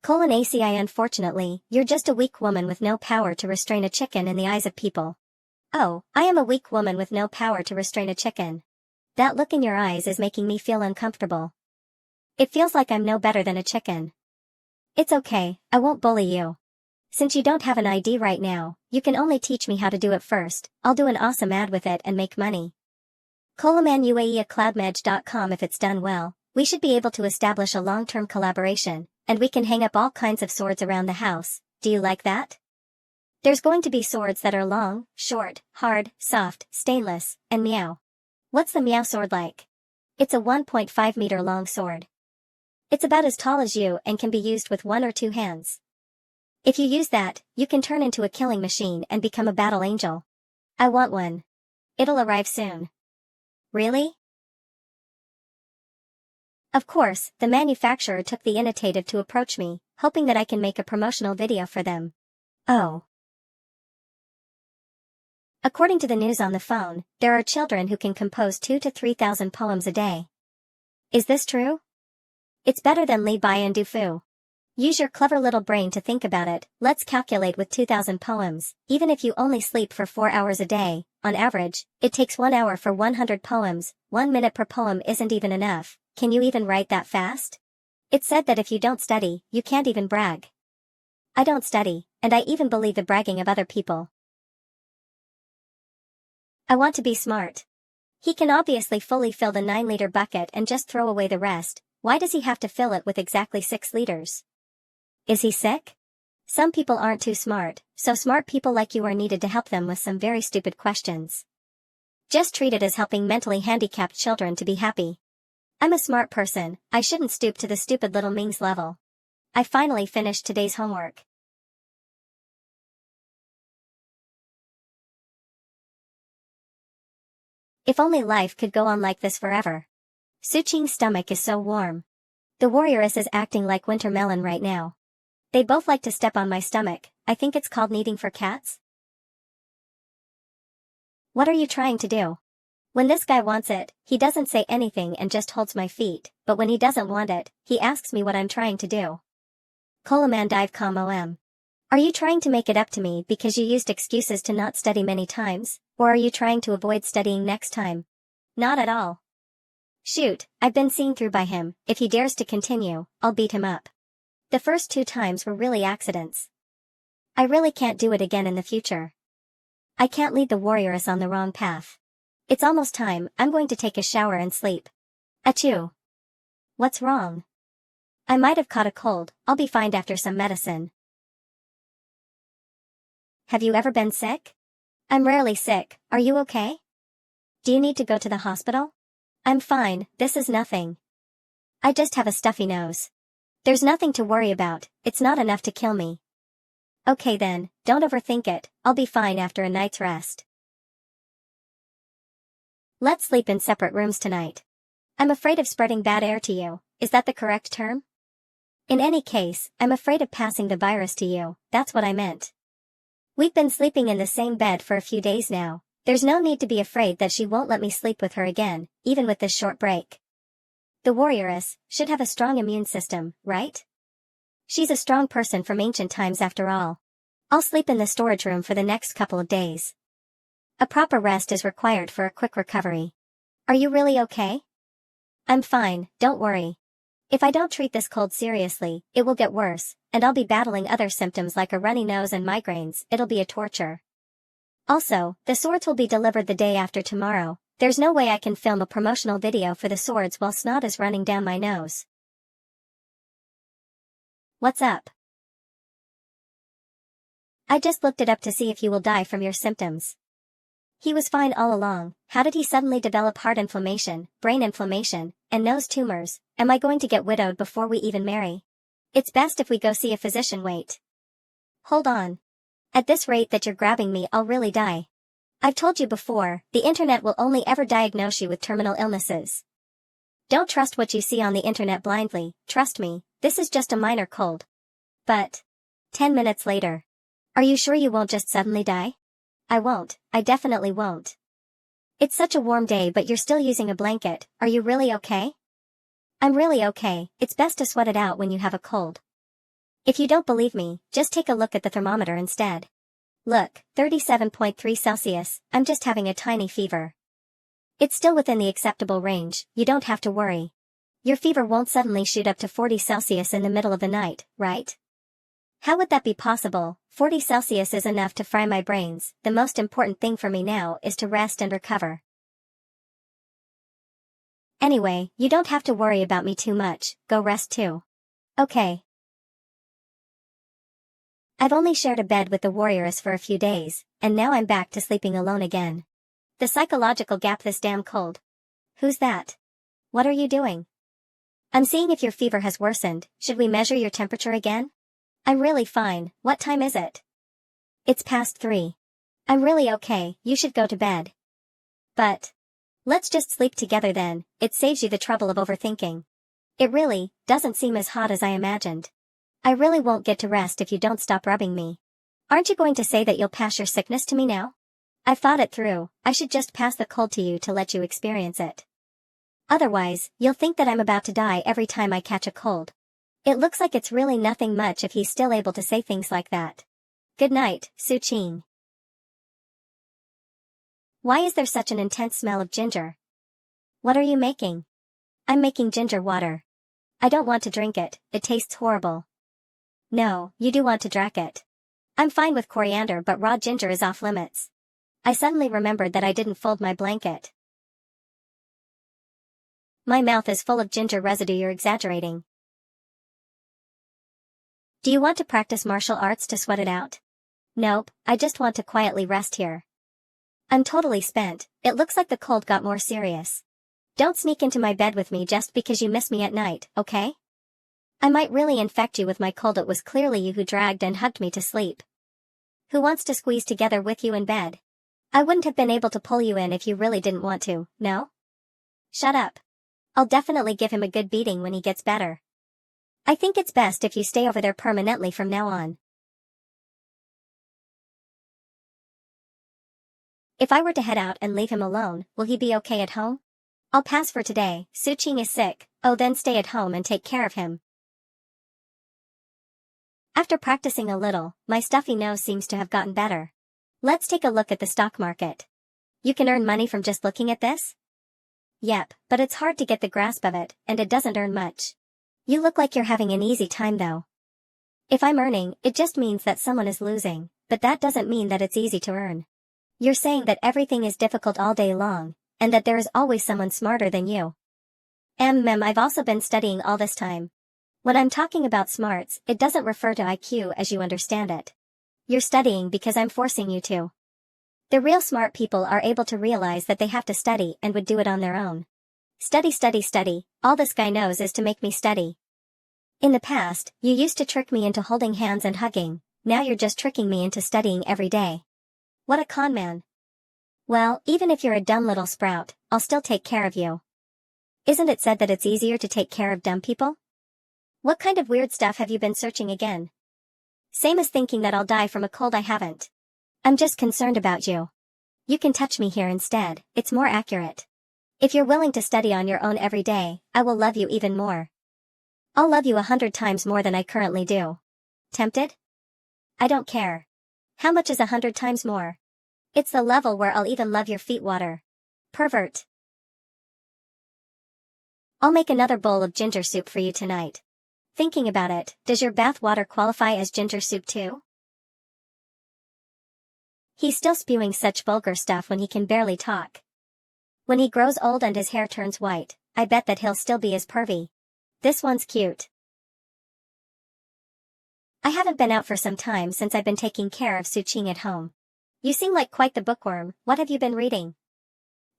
ACI Unfortunately, you're just a weak woman with no power to restrain a chicken in the eyes of people. Oh, I am a weak woman with no power to restrain a chicken. That look in your eyes is making me feel uncomfortable. It feels like I'm no better than a chicken. It's okay, I won't bully you. Since you don't have an ID right now, you can only teach me how to do it first. I'll do an awesome ad with it and make money. Colaman UAE at cloudmedge.com. If it's done well, we should be able to establish a long-term collaboration, and we can hang up all kinds of swords around the house. Do you like that? There's going to be swords that are long, short, hard, soft, stainless, and meow. What's the meow sword like? It's a 1.5 meter long sword. It's about as tall as you and can be used with 1 or 2 hands. If you use that, you can turn into a killing machine and become a battle angel. I want one. It'll arrive soon. Really? Of course, the manufacturer took the initiative to approach me, hoping that I can make a promotional video for them. Oh. According to the news on the phone, there are children who can compose 2,000 to 3,000 poems a day. Is this true? It's better than Li Bai and Du Fu. Use your clever little brain to think about it. Let's calculate with 2,000 poems. Even if you only sleep for 4 hours a day, on average, it takes 1 hour for 100 poems. 1 minute per poem isn't even enough. Can you even write that fast? It's said that if you don't study, you can't even brag. I don't study, and I even believe the bragging of other people. I want to be smart. He can obviously fully fill the 9-liter bucket and just throw away the rest. Why does he have to fill it with exactly 6 liters? Is he sick? Some people aren't too smart, so smart people like you are needed to help them with some very stupid questions. Just treat it as helping mentally handicapped children to be happy. I'm a smart person, I shouldn't stoop to the stupid little Ming's level. I finally finished today's homework. If only life could go on like this forever. Suqing's stomach is so warm. The warrioress is acting like winter melon right now. They both like to step on my stomach. I think it's called kneading for cats. What are you trying to do? When this guy wants it, he doesn't say anything and just holds my feet, but when he doesn't want it, he asks me what I'm trying to do. Colaman dive com om. Are you trying to make it up to me because you used excuses to not study many times, or are you trying to avoid studying next time? Not at all. Shoot, I've been seen through by him. If he dares to continue, I'll beat him up. The first 2 times were really accidents. I really can't do it again in the future. I can't lead the warrioress on the wrong path. It's almost time, I'm going to take a shower and sleep. Achoo. What's wrong? I might have caught a cold, I'll be fine after some medicine. Have you ever been sick? I'm rarely sick, are you okay? Do you need to go to the hospital? I'm fine, this is nothing. I just have a stuffy nose. There's nothing to worry about, it's not enough to kill me. Okay then, don't overthink it, I'll be fine after a night's rest. Let's sleep in separate rooms tonight. I'm afraid of spreading bad air to you, is that the correct term? In any case, I'm afraid of passing the virus to you, that's what I meant. We've been sleeping in the same bed for a few days now, there's no need to be afraid that she won't let me sleep with her again, even with this short break. The warrioress should have a strong immune system, right? She's a strong person from ancient times after all. I'll sleep in the storage room for the next couple of days. A proper rest is required for a quick recovery. Are you really okay? I'm fine, don't worry. If I don't treat this cold seriously, it will get worse, and I'll be battling other symptoms like a runny nose and migraines, it'll be a torture. Also, the swords will be delivered the day after tomorrow. There's no way I can film a promotional video for the swords while snot is running down my nose. What's up? I just looked it up to see if you will die from your symptoms. He was fine all along, how did he suddenly develop heart inflammation, brain inflammation, and nose tumors? Am I going to get widowed before we even marry? It's best if we go see a physician. Wait. Hold on. At this rate that you're grabbing me, I'll really die. I've told you before, the internet will only ever diagnose you with terminal illnesses. Don't trust what you see on the internet blindly, trust me, this is just a minor cold. But 10 minutes later. Are you sure you won't just suddenly die? I won't, I definitely won't. It's such a warm day but you're still using a blanket, are you really okay? I'm really okay, it's best to sweat it out when you have a cold. If you don't believe me, just take a look at the thermometer instead. Look, 37.3 Celsius, I'm just having a tiny fever. It's still within the acceptable range, you don't have to worry. Your fever won't suddenly shoot up to 40 Celsius in the middle of the night, right? How would that be possible? 40 Celsius is enough to fry my brains, the most important thing for me now is to rest and recover. Anyway, you don't have to worry about me too much, go rest too. Okay. I've only shared a bed with the warrioress for a few days, and now I'm back to sleeping alone again. The psychological gap, this damn cold. Who's that? What are you doing? I'm seeing if your fever has worsened, should we measure your temperature again? I'm really fine, what time is it? It's past 3. I'm really okay, you should go to bed. But let's just sleep together then, it saves you the trouble of overthinking. It really doesn't seem as hot as I imagined. I really won't get to rest if you don't stop rubbing me. Aren't you going to say that you'll pass your sickness to me now? I've thought it through, I should just pass the cold to you to let you experience it. Otherwise, you'll think that I'm about to die every time I catch a cold. It looks like it's really nothing much if he's still able to say things like that. Good night, Su-Ching. Why is there such an intense smell of ginger? What are you making? I'm making ginger water. I don't want to drink it, it tastes horrible. No, you do want to drink it. I'm fine with coriander but raw ginger is off limits. I suddenly remembered that I didn't fold my blanket. My mouth is full of ginger residue, you're exaggerating. Do you want to practice martial arts to sweat it out? Nope, I just want to quietly rest here. I'm totally spent, it looks like the cold got more serious. Don't sneak into my bed with me just because you miss me at night, okay? I might really infect you with my cold. It was clearly you who dragged and hugged me to sleep. Who wants to squeeze together with you in bed? I wouldn't have been able to pull you in if you really didn't want to, no? Shut up. I'll definitely give him a good beating when he gets better. I think it's best if you stay over there permanently from now on. If I were to head out and leave him alone, will he be okay at home? I'll pass for today, Su-Ching is sick, oh then stay at home and take care of him. After practicing a little, my stuffy nose seems to have gotten better. Let's take a look at the stock market. You can earn money from just looking at this? Yep, but it's hard to get the grasp of it, and it doesn't earn much. You look like you're having an easy time though. If I'm earning, it just means that someone is losing, but that doesn't mean that it's easy to earn. You're saying that everything is difficult all day long, and that there is always someone smarter than you. I've also been studying all this time. When I'm talking about smarts, it doesn't refer to IQ as you understand it. You're studying because I'm forcing you to. The real smart people are able to realize that they have to study and would do it on their own. Study, study, study, all this guy knows is to make me study. In the past, you used to trick me into holding hands and hugging, now you're just tricking me into studying every day. What a con man. Well, even if you're a dumb little sprout, I'll still take care of you. Isn't it said that it's easier to take care of dumb people? What kind of weird stuff have you been searching again? Same as thinking that I'll die from a cold. I haven't. I'm just concerned about you. You can touch me here instead, it's more accurate. If you're willing to study on your own every day, I will love you even more. I'll love you 100 times more than I currently do. Tempted? I don't care. How much is 100 times more? It's the level where I'll even love your feet water. Pervert. I'll make another bowl of ginger soup for you tonight. Thinking about it, does your bath water qualify as ginger soup too? He's still spewing such vulgar stuff when he can barely talk. When he grows old and his hair turns white, I bet that he'll still be as pervy. This one's cute. I haven't been out for some time since I've been taking care of Suqing at home. You seem like quite the bookworm. What have you been reading?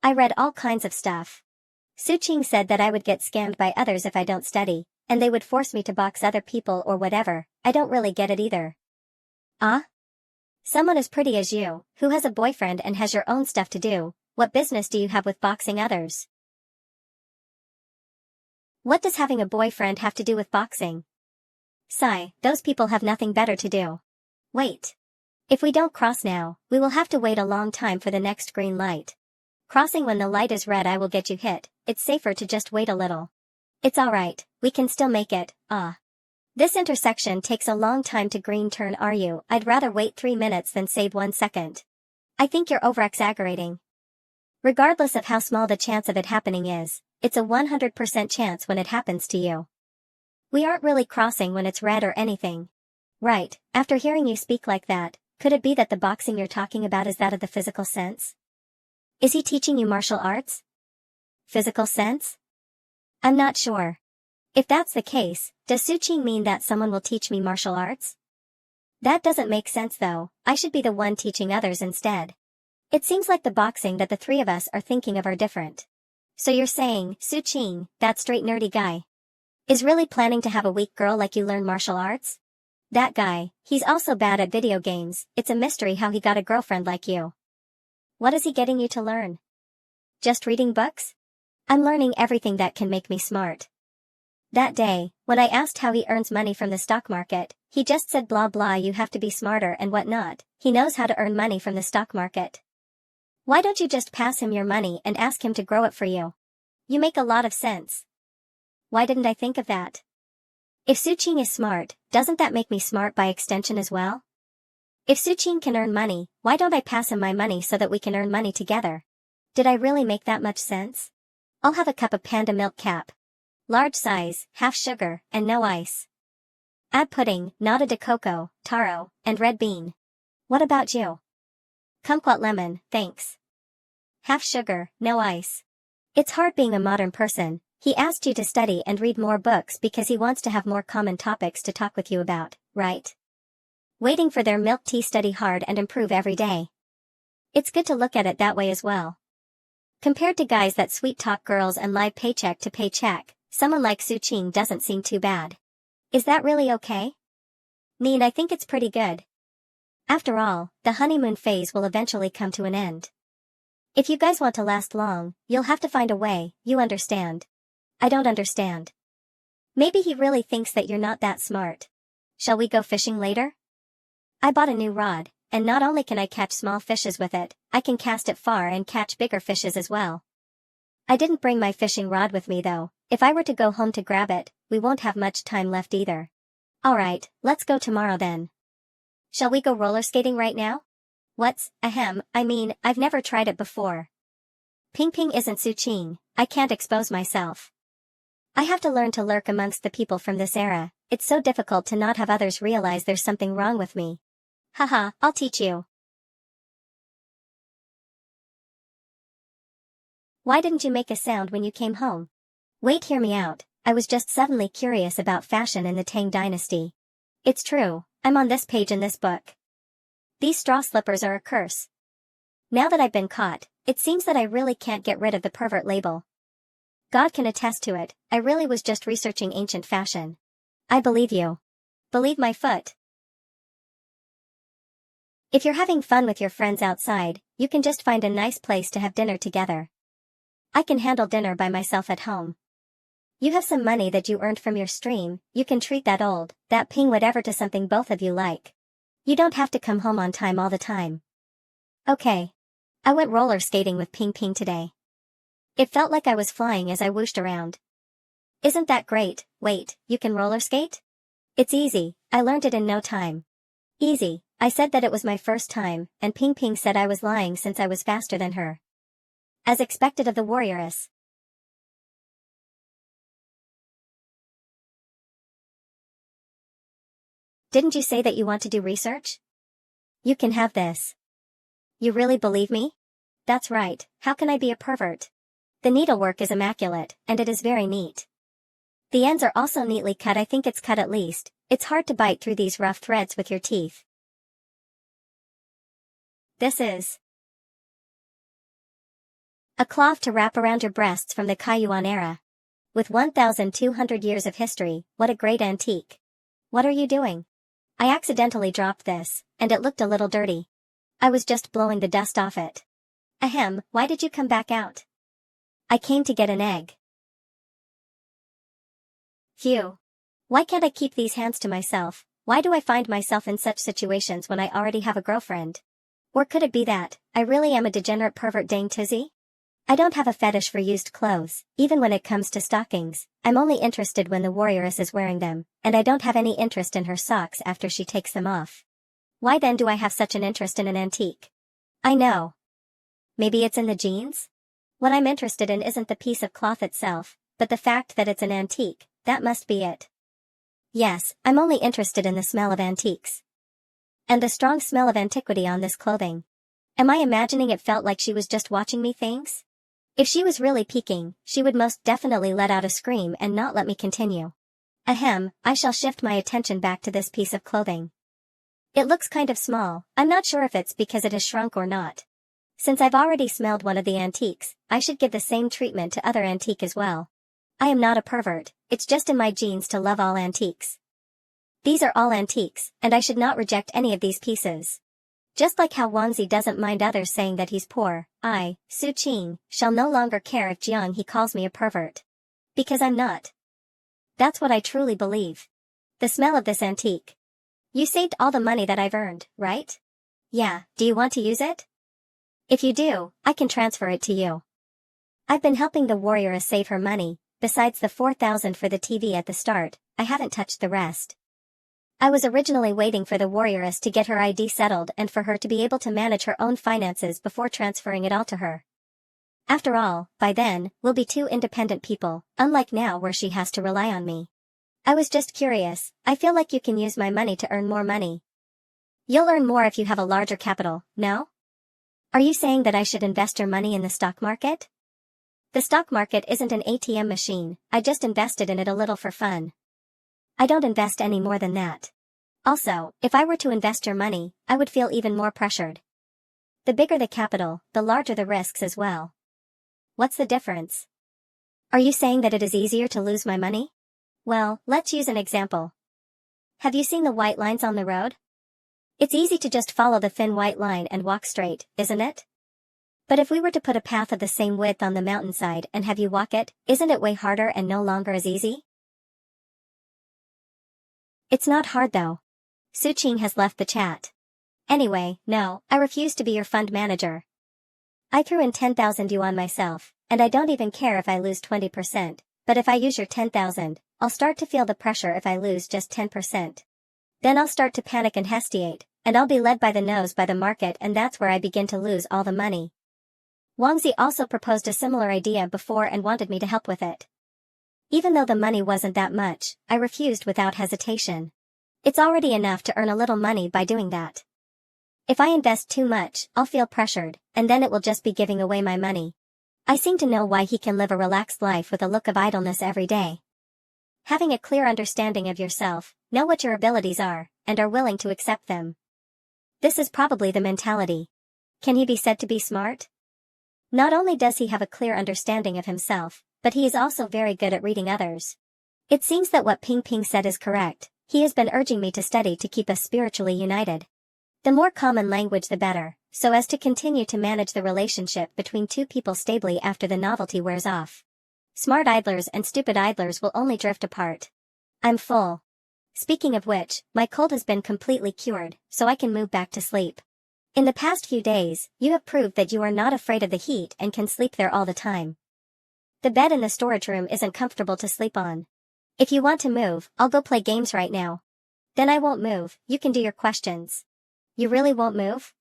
I read all kinds of stuff. Suqing said that I would get scammed by others if I don't study, and they would force me to box other people or whatever. I don't really get it either. Ah? Someone as pretty as you, who has a boyfriend and has your own stuff to do, what business do you have with boxing others? What does having a boyfriend have to do with boxing? Sigh, those people have nothing better to do. Wait. If we don't cross now, we will have to wait a long time for the next green light. Crossing when the light is red I will get you hit, it's safer to just wait a little. It's alright, we can still make it, ah. This intersection takes a long time to green turn. I'd rather wait 3 minutes than save 1 second. I think you're over-exaggerating. Regardless of how small the chance of it happening is, it's a 100% chance when it happens to you. We aren't really crossing when it's red or anything. Right, after hearing you speak like that, could it be that the boxing you're talking about is that of the physical sense? Is he teaching you martial arts? Physical sense? I'm not sure. If that's the case, does Suqing mean that someone will teach me martial arts? That doesn't make sense though, I should be the one teaching others instead. It seems like the boxing that the three of us are thinking of are different. So you're saying, Suqing, that straight nerdy guy, is really planning to have a weak girl like you learn martial arts? That guy, he's also bad at video games, it's a mystery how he got a girlfriend like you. What is he getting you to learn? Just reading books? I'm learning everything that can make me smart. That day, when I asked how he earns money from the stock market, he just said blah blah you have to be smarter and whatnot. He knows how to earn money from the stock market. Why don't you just pass him your money and ask him to grow it for you? You make a lot of sense. Why didn't I think of that? If Suqing is smart, doesn't that make me smart by extension as well? If Suqing can earn money, why don't I pass him my money so that we can earn money together? Did I really make that much sense? I'll have a cup of panda milk cap. Large size, half sugar, and no ice. Add pudding, nata de coco, taro, and red bean. What about you? Kumquat lemon, thanks. Half sugar, no ice. It's hard being a modern person. He asked you to study and read more books because he wants to have more common topics to talk with you about, right? Waiting for their milk tea. Study hard and improve every day. It's good to look at it that way as well. Compared to guys that sweet talk girls and lie paycheck to paycheck, someone like Suqing doesn't seem too bad. Is that really okay? I think it's pretty good. After all, the honeymoon phase will eventually come to an end. If you guys want to last long, you'll have to find a way, you understand. I don't understand. Maybe he really thinks that you're not that smart. Shall we go fishing later? I bought a new rod, and not only can I catch small fishes with it, I can cast it far and catch bigger fishes as well. I didn't bring my fishing rod with me though. If I were to go home to grab it, we won't have much time left either. Alright, let's go tomorrow then. Shall we go roller skating right now? I've never tried it before. Ping Ping isn't Suqing, I can't expose myself. I have to learn to lurk amongst the people from this era. It's so difficult to not have others realize there's something wrong with me. Haha, I'll teach you. Why didn't you make a sound when you came home? Wait, hear me out. I was just suddenly curious about fashion in the Tang dynasty. It's true, I'm on this page in this book. These straw slippers are a curse. Now that I've been caught, it seems that I really can't get rid of the pervert label. God can attest to it, I really was just researching ancient fashion. I believe you. Believe my foot. If you're having fun with your friends outside, you can just find a nice place to have dinner together. I can handle dinner by myself at home. You have some money that you earned from your stream, you can treat that ping whatever to something both of you like. You don't have to come home on time all the time. Okay. I went roller skating with Ping Ping today. It felt like I was flying as I whooshed around. Isn't that great? Wait, you can roller skate? It's easy, I learned it in no time. Easy, I said that it was my first time, and Ping Ping said I was lying since I was faster than her. As expected of the warrioress. Didn't you say that you want to do research? You can have this. You really believe me? That's right, how can I be a pervert? The needlework is immaculate, and it is very neat. The ends are also neatly cut, I think it's cut at least. It's hard to bite through these rough threads with your teeth. This is a cloth to wrap around your breasts from the Kaiyuan era. With 1,200 years of history, what a great antique. What are you doing? I accidentally dropped this, and it looked a little dirty. I was just blowing the dust off it. Ahem, why did you come back out? I came to get an egg. Phew. Why can't I keep these hands to myself? Why do I find myself in such situations when I already have a girlfriend? Or could it be that I really am a degenerate pervert dang tizzy? I don't have a fetish for used clothes, even when it comes to stockings. I'm only interested when the warrioress is wearing them, and I don't have any interest in her socks after she takes them off. Why then do I have such an interest in an antique? I know. Maybe it's in the jeans? What I'm interested in isn't the piece of cloth itself, but the fact that it's an antique, that must be it. Yes, I'm only interested in the smell of antiques. And the strong smell of antiquity on this clothing. Am I imagining it felt like she was just watching me things? If she was really peeking, she would most definitely let out a scream and not let me continue. Ahem, I shall shift my attention back to this piece of clothing. It looks kind of small, I'm not sure if it's because it has shrunk or not. Since I've already smelled one of the antiques, I should give the same treatment to other antique as well. I am not a pervert, it's just in my genes to love all antiques. These are all antiques, and I should not reject any of these pieces. Just like how Wangzi doesn't mind others saying that he's poor, I, Su Qing, shall no longer care if Jiang he calls me a pervert. Because I'm not. That's what I truly believe. The smell of this antique. You saved all the money that I've earned, right? Yeah, do you want to use it? If you do, I can transfer it to you. I've been helping the warrioress save her money, besides the 4,000 for the TV at the start, I haven't touched the rest. I was originally waiting for the warrioress to get her ID settled and for her to be able to manage her own finances before transferring it all to her. After all, by then, we'll be two independent people, unlike now where she has to rely on me. I was just curious, I feel like you can use my money to earn more money. You'll earn more if you have a larger capital, no? Are you saying that I should invest your money in the stock market? The stock market isn't an ATM machine, I just invested in it a little for fun. I don't invest any more than that. Also, if I were to invest your money, I would feel even more pressured. The bigger the capital, the larger the risks as well. What's the difference? Are you saying that it is easier to lose my money? Well, let's use an example. Have you seen the white lines on the road? It's easy to just follow the thin white line and walk straight, isn't it? But if we were to put a path of the same width on the mountainside and have you walk it, isn't it way harder and no longer as easy? It's not hard though. Su Qing has left the chat. Anyway, no, I refuse to be your fund manager. I threw in 10,000 yuan myself, and I don't even care if I lose 20%, but if I use your 10,000, I'll start to feel the pressure if I lose just 10%. Then I'll start to panic and hesitate, and I'll be led by the nose by the market, and that's where I begin to lose all the money. Wangzi also proposed a similar idea before and wanted me to help with it. Even though the money wasn't that much, I refused without hesitation. It's already enough to earn a little money by doing that. If I invest too much, I'll feel pressured, and then it will just be giving away my money. I seem to know why he can live a relaxed life with a look of idleness every day. Having a clear understanding of yourself, know what your abilities are, and are willing to accept them. This is probably the mentality. Can he be said to be smart? Not only does he have a clear understanding of himself, but he is also very good at reading others. It seems that what Ping Ping said is correct. He has been urging me to study to keep us spiritually united. The more common language the better, so as to continue to manage the relationship between two people stably after the novelty wears off. Smart idlers and stupid idlers will only drift apart. I'm full. Speaking of which, my cold has been completely cured, so I can move back to sleep. In the past few days, you have proved that you are not afraid of the heat and can sleep there all the time. The bed in the storage room isn't comfortable to sleep on. If you want to move, I'll go play games right now. Then I won't move, you can do your questions. You really won't move?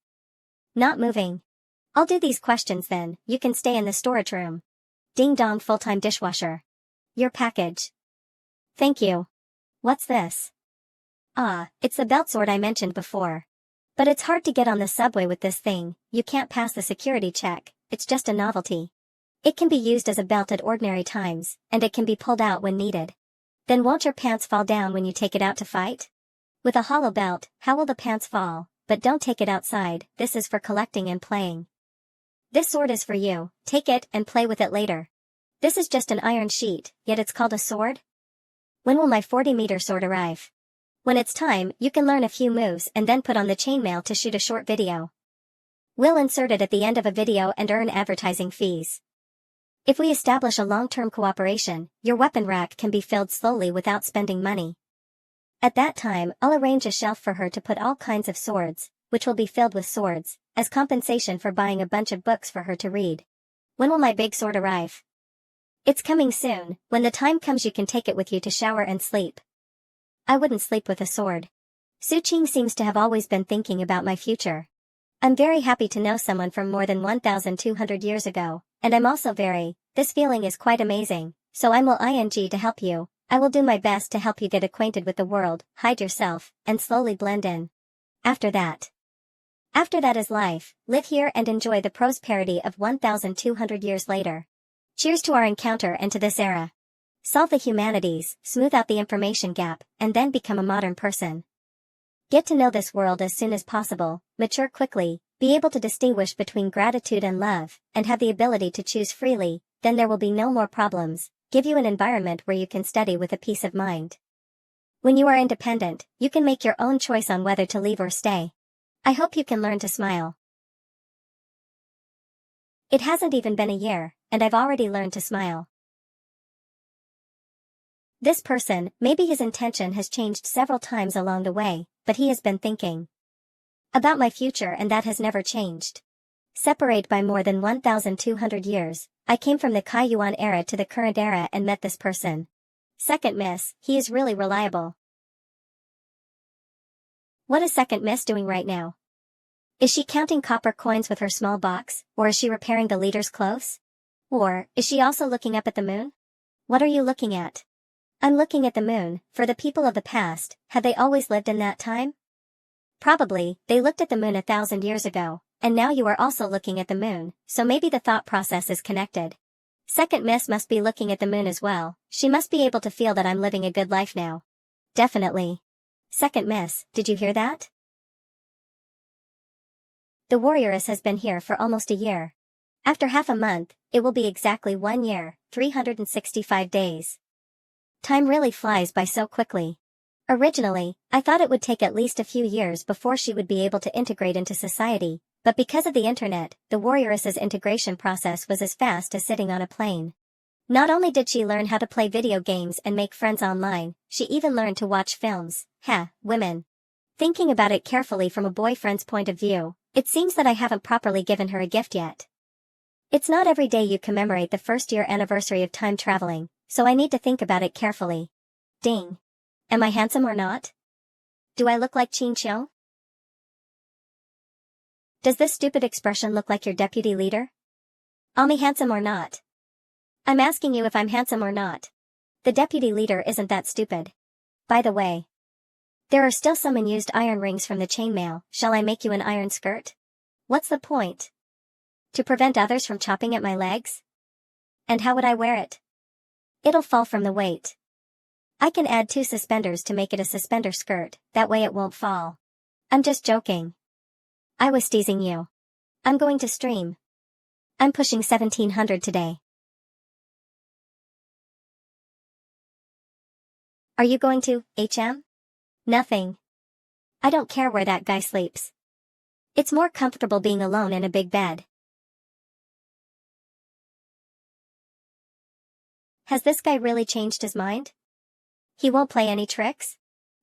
Not moving. I'll do these questions then, you can stay in the storage room. Ding dong full-time dishwasher. Your package. Thank you. What's this? Ah, it's the belt sword I mentioned before. But it's hard to get on the subway with this thing, you can't pass the security check, it's just a novelty. It can be used as a belt at ordinary times, and it can be pulled out when needed. Then won't your pants fall down when you take it out to fight? With a hollow belt, how will the pants fall? But don't take it outside, this is for collecting and playing. This sword is for you, take it and play with it later. This is just an iron sheet, yet it's called a sword? When will my 40-meter sword arrive? When it's time, you can learn a few moves and then put on the chainmail to shoot a short video. We'll insert it at the end of a video and earn advertising fees. If we establish a long-term cooperation, your weapon rack can be filled slowly without spending money. At that time, I'll arrange a shelf for her to put all kinds of swords, which will be filled with swords, as compensation for buying a bunch of books for her to read. When will my big sword arrive? It's coming soon, when the time comes you can take it with you to shower and sleep. I wouldn't sleep with a sword. Su Qing seems to have always been thinking about my future. I'm very happy to know someone from more than 1,200 years ago, and I'm also this feeling is quite amazing, so I will ing to help you. I will do my best to help you get acquainted with the world, hide yourself, and slowly blend in. After that is life, live here and enjoy the prosperity of 1,200 years later. Cheers to our encounter and to this era. Solve the humanities, smooth out the information gap, and then become a modern person. Get to know this world as soon as possible, mature quickly, be able to distinguish between gratitude and love, and have the ability to choose freely, then there will be no more problems, give you an environment where you can study with a peace of mind. When you are independent, you can make your own choice on whether to leave or stay. I hope you can learn to smile. It hasn't even been a year, and I've already learned to smile. This person, maybe his intention has changed several times along the way, but he has been thinking about my future and that has never changed. Separate by more than 1,200 years, I came from the Kai Yuan era to the current era and met this person. Second miss, he is really reliable. What is second miss doing right now? Is she counting copper coins with her small box, or is she repairing the leader's clothes? Or, is she also looking up at the moon? What are you looking at? I'm looking at the moon. For the people of the past, had they always lived in that time? Probably, they looked at the moon 1,000 years ago, and now you are also looking at the moon, so maybe the thought process is connected. Second miss must be looking at the moon as well, she must be able to feel that I'm living a good life now. Definitely. Second miss, did you hear that? The warrioress has been here for almost a year. After half a month, it will be exactly 1 year, 365 days. Time really flies by so quickly. Originally, I thought it would take at least a few years before she would be able to integrate into society, but because of the internet, the warrioress's integration process was as fast as sitting on a plane. Not only did she learn how to play video games and make friends online, she even learned to watch films. Women. Thinking about it carefully from a boyfriend's point of view, it seems that I haven't properly given her a gift yet. It's not every day you commemorate the first-year anniversary of time traveling, so I need to think about it carefully. Ding. Am I handsome or not? Do I look like Qin Qiu? Does this stupid expression look like your deputy leader? Am I handsome or not? I'm asking you if I'm handsome or not. The deputy leader isn't that stupid. By the way, there are still some unused iron rings from the chainmail. Shall I make you an iron skirt? What's the point? To prevent others from chopping at my legs? And how would I wear it? It'll fall from the weight. I can add 2 suspenders to make it a suspender skirt, that way it won't fall. I'm just joking. I was teasing you. I'm going to stream. I'm pushing 1700 today. Are you going to, HM? Nothing. I don't care where that guy sleeps. It's more comfortable being alone in a big bed. Has this guy really changed his mind? He won't play any tricks?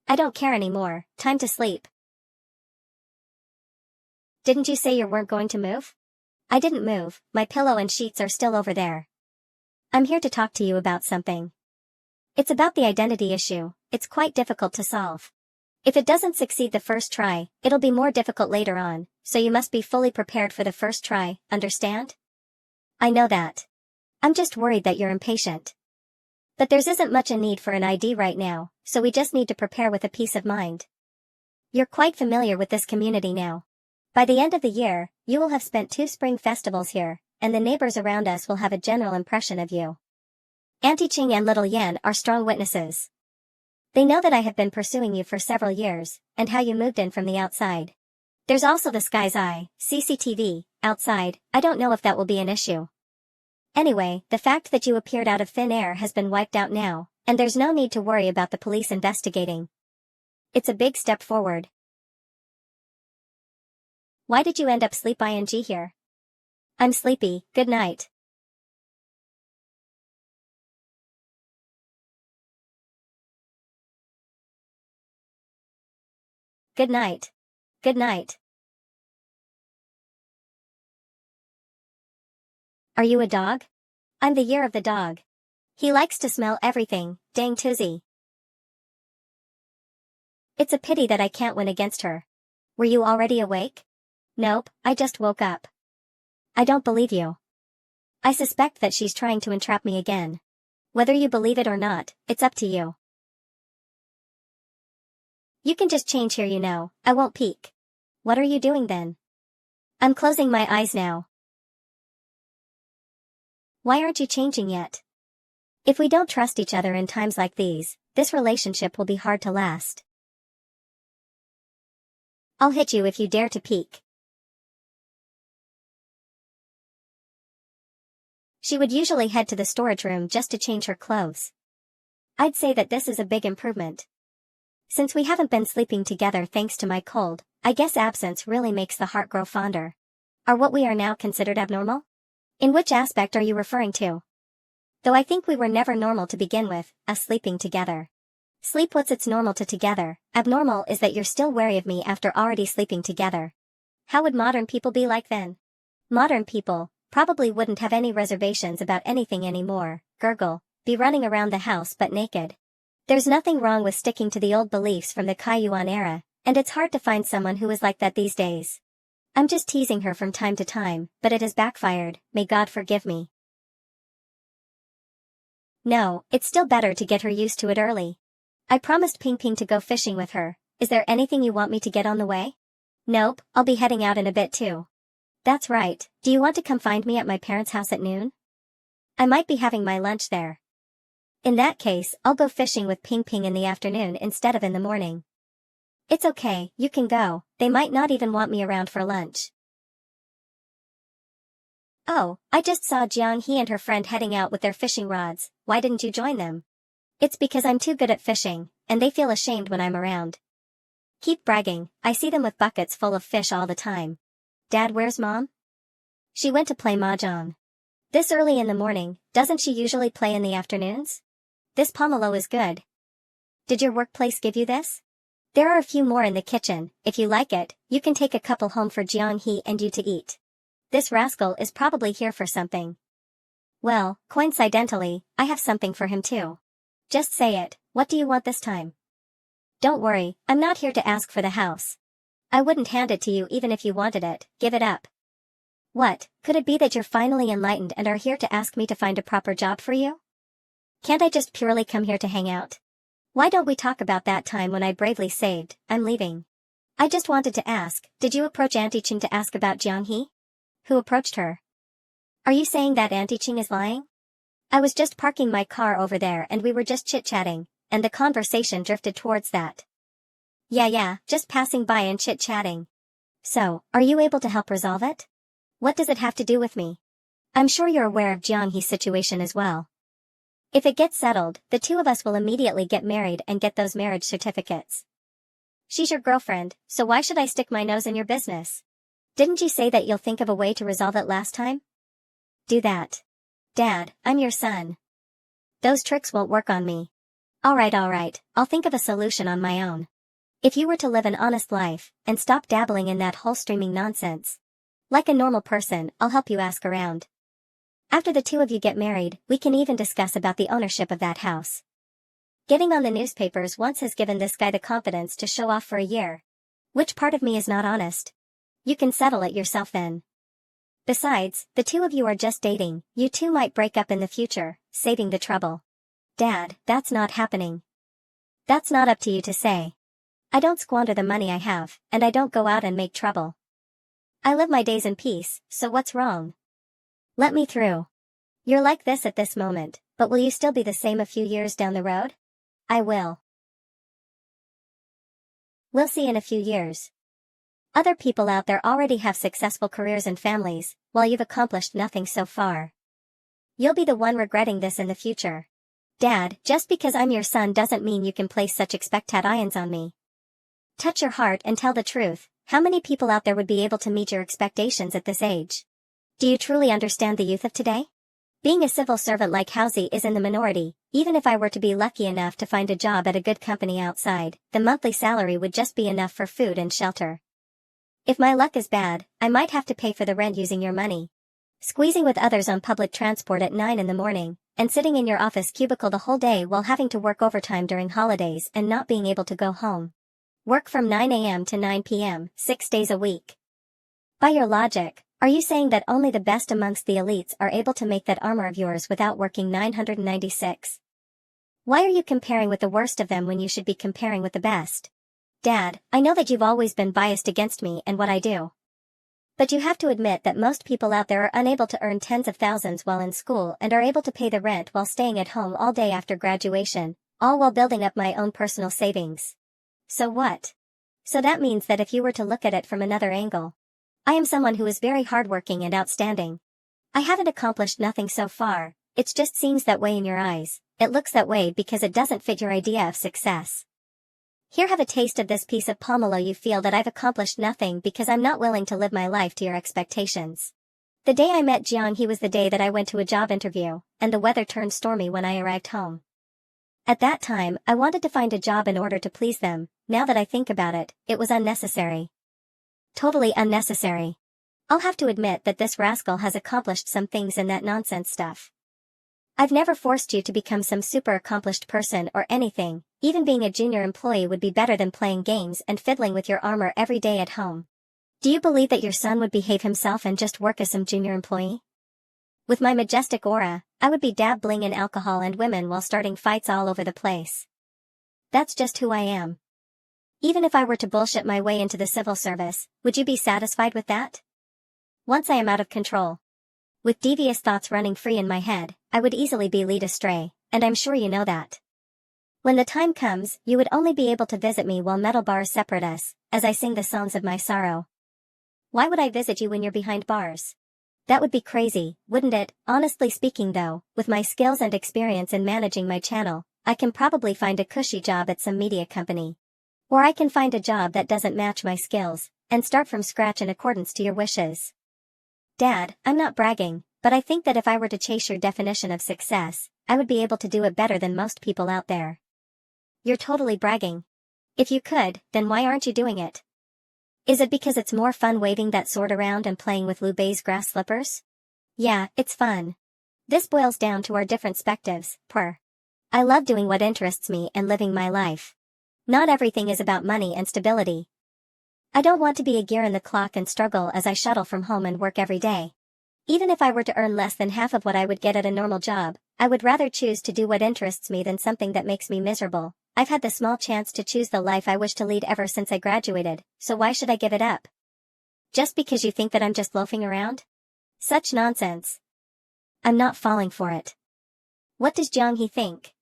I don't care anymore, time to sleep. Didn't you say you weren't going to move? I didn't move, my pillow and sheets are still over there. I'm here to talk to you about something. It's about the identity issue. It's quite difficult to solve. If it doesn't succeed the first try, it'll be more difficult later on, so you must be fully prepared for the first try, understand? I know that. I'm just worried that you're impatient. But there isn't much a need for an ID right now, so we just need to prepare with a peace of mind. You're quite familiar with this community now. By the end of the year, you will have spent 2 spring festivals here, and the neighbors around us will have a general impression of you. Auntie Ching and Little Yan are strong witnesses. They know that I have been pursuing you for several years, and how you moved in from the outside. There's also the Sky's Eye, CCTV, outside. I don't know if that will be an issue. Anyway, the fact that you appeared out of thin air has been wiped out now, and there's no need to worry about the police investigating. It's a big step forward. Why did you end up sleep ing here? I'm sleepy, good night. Good night. Good night. Are you a dog? I'm the year of the dog. He likes to smell everything, dang toozy. It's a pity that I can't win against her. Were you already awake? Nope, I just woke up. I don't believe you. I suspect that she's trying to entrap me again. Whether you believe it or not, it's up to you. You can just change here, you know. I won't peek. What are you doing then? I'm closing my eyes now. Why aren't you changing yet? If we don't trust each other in times like these, this relationship will be hard to last. I'll hit you if you dare to peek. She would usually head to the storage room just to change her clothes. I'd say that this is a big improvement. Since we haven't been sleeping together thanks to my cold, I guess absence really makes the heart grow fonder. Are what we are now considered abnormal? In which aspect are you referring to? Though I think we were never normal to begin with, us sleeping together. Sleep what's it's normal to together, abnormal is that you're still wary of me after already sleeping together. How would modern people be like then? Modern people probably wouldn't have any reservations about anything anymore, gurgle, be running around the house but naked. There's nothing wrong with sticking to the old beliefs from the Kaiyuan era, and it's hard to find someone who is like that these days. I'm just teasing her from time to time, but it has backfired, may God forgive me. No, it's still better to get her used to it early. I promised Ping Ping to go fishing with her. Is there anything you want me to get on the way? Nope, I'll be heading out in a bit too. That's right, do you want to come find me at my parents' house at noon? I might be having my lunch there. In that case, I'll go fishing with Ping Ping in the afternoon instead of in the morning. It's okay, you can go, they might not even want me around for lunch. Oh, I just saw Jiang He and her friend heading out with their fishing rods. Why didn't you join them? It's because I'm too good at fishing, and they feel ashamed when I'm around. Keep bragging, I see them with buckets full of fish all the time. Dad, where's Mom? She went to play mahjong. This early in the morning, doesn't she usually play in the afternoons? This pomelo is good. Did your workplace give you this? There are a few more in the kitchen. If you like it, you can take a couple home for Jiang He and you to eat. This rascal is probably here for something. Well, coincidentally, I have something for him too. Just say it, what do you want this time? Don't worry, I'm not here to ask for the house. I wouldn't hand it to you even if you wanted it, give it up. What, could it be that you're finally enlightened and are here to ask me to find a proper job for you? Can't I just purely come here to hang out? Why don't we talk about that time when I bravely saved, I'm leaving. I just wanted to ask, did you approach Auntie Ching to ask about Jiang He? Who approached her? Are you saying that Auntie Ching is lying? I was just parking my car over there and we were just chit-chatting, and the conversation drifted towards that. Yeah, just passing by and chit-chatting. So, are you able to help resolve it? What does it have to do with me? I'm sure you're aware of Jianghe's situation as well. If it gets settled, the two of us will immediately get married and get those marriage certificates. She's your girlfriend, so why should I stick my nose in your business? Didn't you say that you'll think of a way to resolve it last time? Do that. Dad, I'm your son. Those tricks won't work on me. Alright, I'll think of a solution on my own. If you were to live an honest life, and stop dabbling in that whole streaming nonsense. Like a normal person, I'll help you ask around. After the two of you get married, we can even discuss about the ownership of that house. Getting on the newspapers once has given this guy the confidence to show off for a year. Which part of me is not honest? You can settle it yourself then. Besides, the two of you are just dating, you two might break up in the future, saving the trouble. Dad, that's not happening. That's not up to you to say. I don't squander the money I have, and I don't go out and make trouble. I live my days in peace, so what's wrong? Let me through. You're like this at this moment, but will you still be the same a few years down the road? I will. We'll see in a few years. Other people out there already have successful careers and families, while you've accomplished nothing so far. You'll be the one regretting this in the future. Dad, just because I'm your son doesn't mean you can place such expectations on me. Touch your heart and tell the truth. How many people out there would be able to meet your expectations at this age? Do you truly understand the youth of today? Being a civil servant like Housey is in the minority. Even if I were to be lucky enough to find a job at a good company outside, the monthly salary would just be enough for food and shelter. If my luck is bad, I might have to pay for the rent using your money. Squeezing with others on public transport at 9 in the morning, and sitting in your office cubicle the whole day while having to work overtime during holidays and not being able to go home. Work from 9 a.m. to 9 p.m., 6 days a week. By your logic, are you saying that only the best amongst the elites are able to make that armor of yours without working 996? Why are you comparing with the worst of them when you should be comparing with the best? Dad, I know that you've always been biased against me and what I do. But you have to admit that most people out there are unable to earn tens of thousands while in school and are able to pay the rent while staying at home all day after graduation, all while building up my own personal savings. So what? So that means that if you were to look at it from another angle, I am someone who is very hardworking and outstanding. I haven't accomplished nothing so far, it just seems that way in your eyes. It looks that way because it doesn't fit your idea of success. Here, have a taste of this piece of pomelo. You feel that I've accomplished nothing because I'm not willing to live my life to your expectations. The day I met Jianghe was the day that I went to a job interview, and the weather turned stormy when I arrived home. At that time, I wanted to find a job in order to please them. Now that I think about it, it was unnecessary. Totally unnecessary. I'll have to admit that this rascal has accomplished some things in that nonsense stuff. I've never forced you to become some super accomplished person or anything. Even being a junior employee would be better than playing games and fiddling with your armor every day at home. Do you believe that your son would behave himself and just work as some junior employee? With my majestic aura, I would be dabbling in alcohol and women while starting fights all over the place. That's just who I am. Even if I were to bullshit my way into the civil service, would you be satisfied with that? Once I am out of control, with devious thoughts running free in my head, I would easily be led astray, and I'm sure you know that. When the time comes, you would only be able to visit me while metal bars separate us, as I sing the songs of my sorrow. Why would I visit you when you're behind bars? That would be crazy, wouldn't it? Honestly speaking though, with my skills and experience in managing my channel, I can probably find a cushy job at some media company. Or I can find a job that doesn't match my skills, and start from scratch in accordance to your wishes. Dad, I'm not bragging, but I think that if I were to chase your definition of success, I would be able to do it better than most people out there. You're totally bragging. If you could, then why aren't you doing it? Is it because it's more fun waving that sword around and playing with Liu Bei's grass slippers? Yeah, it's fun. This boils down to our different perspectives, I love doing what interests me and living my life. Not everything is about money and stability. I don't want to be a gear in the clock and struggle as I shuttle from home and work every day. Even if I were to earn less than half of what I would get at a normal job, I would rather choose to do what interests me than something that makes me miserable. I've had the small chance to choose the life I wish to lead ever since I graduated, so why should I give it up? Just because you think that I'm just loafing around? Such nonsense. I'm not falling for it. What does Jiang-hee think?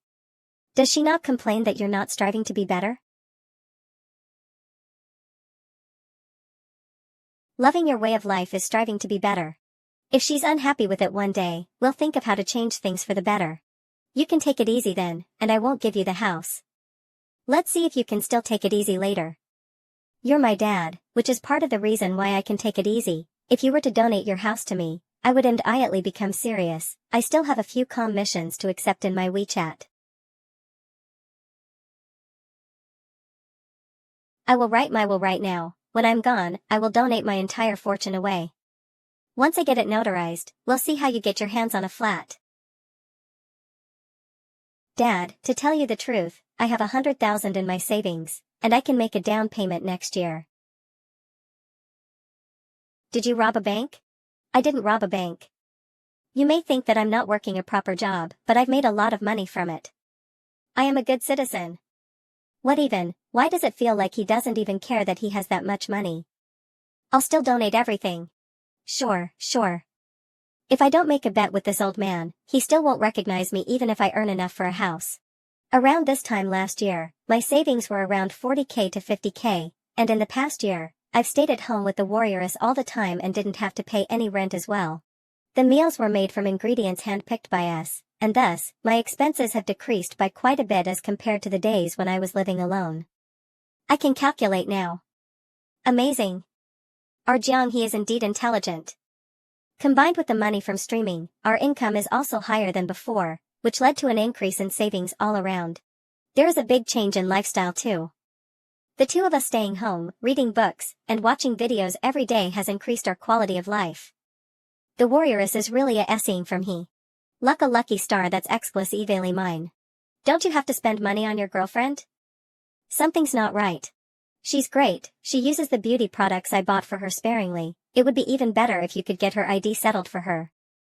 Does she not complain that you're not striving to be better? Loving your way of life is striving to be better. If she's unhappy with it one day, we'll think of how to change things for the better. You can take it easy then, and I won't give you the house. Let's see if you can still take it easy later. You're my dad, which is part of the reason why I can take it easy. If you were to donate your house to me, I would immediately become serious. I still have a few commissions to accept in my WeChat. I will write my will right now. When I'm gone, I will donate my entire fortune away. Once I get it notarized, we'll see how you get your hands on a flat. Dad, to tell you the truth, I have 100,000 in my savings, and I can make a down payment next year. Did you rob a bank? I didn't rob a bank. You may think that I'm not working a proper job, but I've made a lot of money from it. I am a good citizen. What even? Why does it feel like he doesn't even care that he has that much money? I'll still donate everything. Sure. If I don't make a bet with this old man, he still won't recognize me even if I earn enough for a house. Around this time last year, my savings were around 40k to 50k, and in the past year, I've stayed at home with the warrioress all the time and didn't have to pay any rent as well. The meals were made from ingredients handpicked by us, and thus, my expenses have decreased by quite a bit as compared to the days when I was living alone. I can calculate now. Amazing. Our Jiang-hee is indeed intelligent. Combined with the money from streaming, our income is also higher than before, which led to an increase in savings all around. There is a big change in lifestyle too. The two of us staying home, reading books, and watching videos every day has increased our quality of life. The warrioress is really a essing from he. Lucky star that's exclusively mine. Don't you have to spend money on your girlfriend? Something's not right. She's great, she uses the beauty products I bought for her sparingly. It would be even better if you could get her ID settled for her.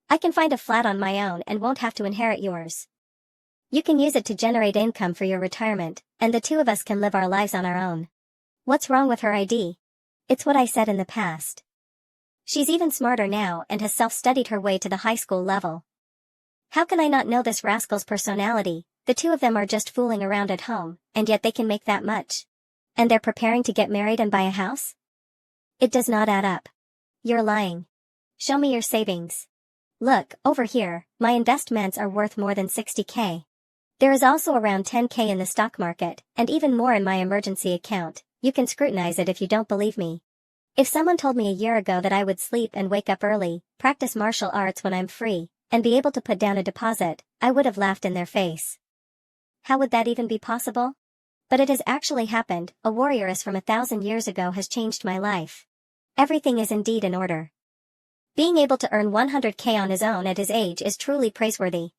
I can find a flat on my own and won't have to inherit yours. You can use it to generate income for your retirement, and the two of us can live our lives on our own. What's wrong with her ID? It's what I said in the past. She's even smarter now and has self-studied her way to the high school level. How can I not know this rascal's personality? The two of them are just fooling around at home, and yet they can make that much. And they're preparing to get married and buy a house? It does not add up. You're lying. Show me your savings. Look, over here, my investments are worth more than 60k. There is also around 10k in the stock market, and even more in my emergency account. You can scrutinize it if you don't believe me. If someone told me a year ago that I would sleep and wake up early, practice martial arts when I'm free, and be able to put down a deposit, I would have laughed in their face. How would that even be possible? But it has actually happened. A warrioress from 1,000 years ago has changed my life. Everything is indeed in order. Being able to earn 100k on his own at his age is truly praiseworthy.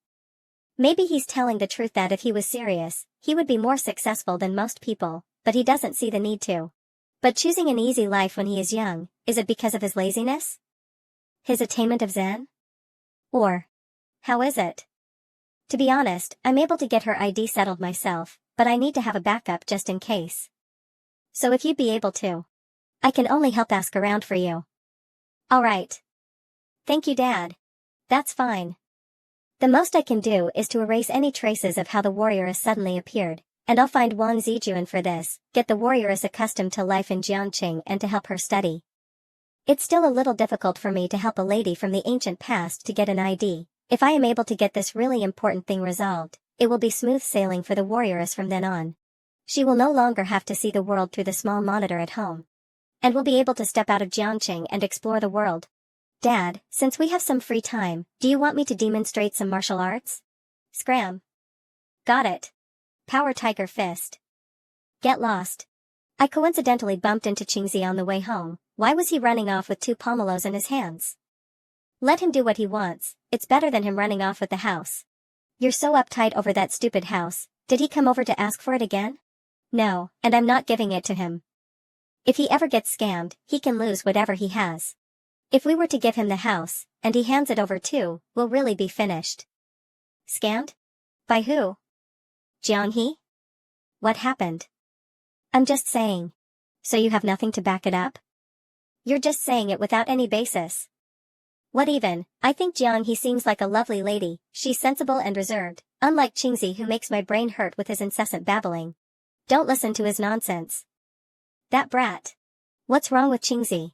Maybe he's telling the truth that if he was serious, he would be more successful than most people, but he doesn't see the need to. But choosing an easy life when he is young, is it because of his laziness? His attainment of Zen? Or how is it? To be honest, I'm able to get her ID settled myself, but I need to have a backup just in case. So if you'd be able to, I can only help ask around for you. Alright. Thank you, Dad. That's fine. The most I can do is to erase any traces of how the warrioress suddenly appeared, and I'll find Wang Zijuan for this, get the warrioress accustomed to life in Jiangqing and to help her study. It's still a little difficult for me to help a lady from the ancient past to get an ID. If I am able to get this really important thing resolved, it will be smooth sailing for the warrioress from then on. She will no longer have to see the world through the small monitor at home. And will be able to step out of Jiangqing and explore the world. Dad, since we have some free time, do you want me to demonstrate some martial arts? Scram. Got it. Power Tiger Fist. Get lost. I coincidentally bumped into Qingzi on the way home. Why was he running off with 2 pomelos in his hands? Let him do what he wants, it's better than him running off with the house. You're so uptight over that stupid house. Did he come over to ask for it again? No, and I'm not giving it to him. If he ever gets scammed, he can lose whatever he has. If we were to give him the house, and he hands it over too, we'll really be finished. Scammed? By who? Jiang-hee? What happened? I'm just saying. So you have nothing to back it up? You're just saying it without any basis. What even? I think Jiang he seems like a lovely lady, she's sensible and reserved, unlike Qingzi who makes my brain hurt with his incessant babbling. Don't listen to his nonsense. That brat. What's wrong with Qingzi?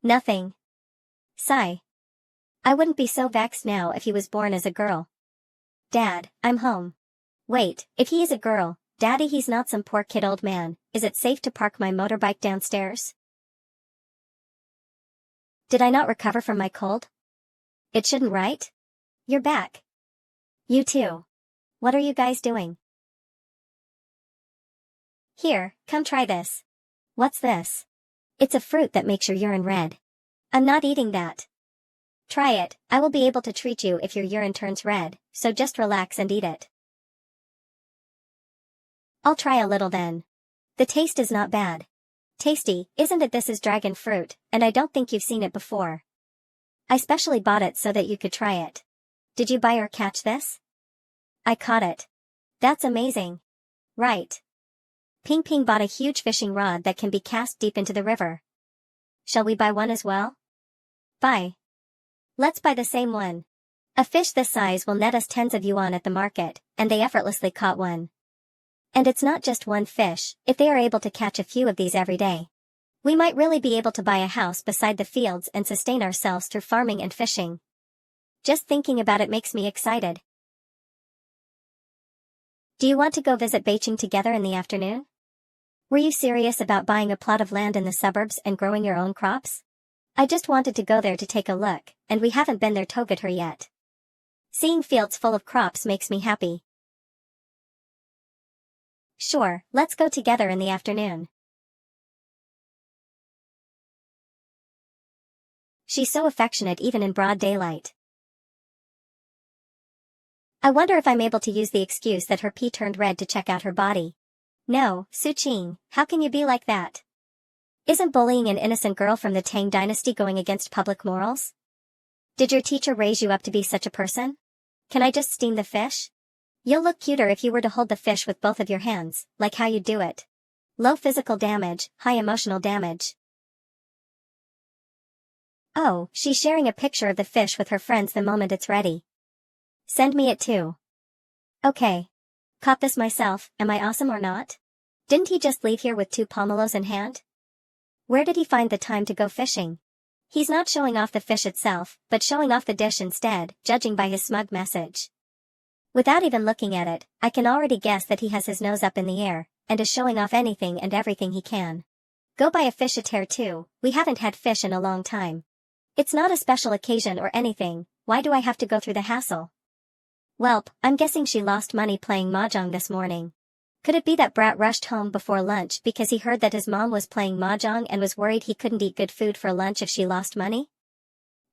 Nothing. Sigh. I wouldn't be so vexed now if he was born as a girl. Dad, I'm home. Wait, if he is a girl, Daddy he's not some poor kid old man, is it safe to park my motorbike downstairs? Did I not recover from my cold? It shouldn't, right? You're back. You too. What are you guys doing? Here, come try this. What's this? It's a fruit that makes your urine red. I'm not eating that. Try it, I will be able to treat you if your urine turns red, so just relax and eat it. I'll try a little then. The taste is not bad. Tasty, isn't it? This is dragon fruit, and I don't think you've seen it before. I specially bought it so that you could try it. Did you buy or catch this? I caught it. That's amazing. Right. Ping Ping bought a huge fishing rod that can be cast deep into the river. Shall we buy one as well? Buy. Let's buy the same one. A fish this size will net us tens of yuan at the market, and they effortlessly caught one. And it's not just one fish, if they are able to catch a few of these every day. We might really be able to buy a house beside the fields and sustain ourselves through farming and fishing. Just thinking about it makes me excited. Do you want to go visit Beijing together in the afternoon? Were you serious about buying a plot of land in the suburbs and growing your own crops? I just wanted to go there to take a look, and we haven't been there together yet. Seeing fields full of crops makes me happy. Sure, let's go together in the afternoon. She's so affectionate even in broad daylight. I wonder if I'm able to use the excuse that her pee turned red to check out her body. No, Su Qing, how can you be like that? Isn't bullying an innocent girl from the Tang dynasty going against public morals? Did your teacher raise you up to be such a person? Can I just steam the fish? You'll look cuter if you were to hold the fish with both of your hands, like how you do it. Low physical damage, high emotional damage. Oh, she's sharing a picture of the fish with her friends the moment it's ready. Send me it too. Okay. Caught this myself, am I awesome or not? Didn't he just leave here with 2 pomelos in hand? Where did he find the time to go fishing? He's not showing off the fish itself, but showing off the dish instead, judging by his smug message. Without even looking at it, I can already guess that he has his nose up in the air, and is showing off anything and everything he can. Go buy a fish a tear too, we haven't had fish in a long time. It's not a special occasion or anything, why do I have to go through the hassle? Welp, I'm guessing she lost money playing mahjong this morning. Could it be that brat rushed home before lunch because he heard that his mom was playing mahjong and was worried he couldn't eat good food for lunch if she lost money?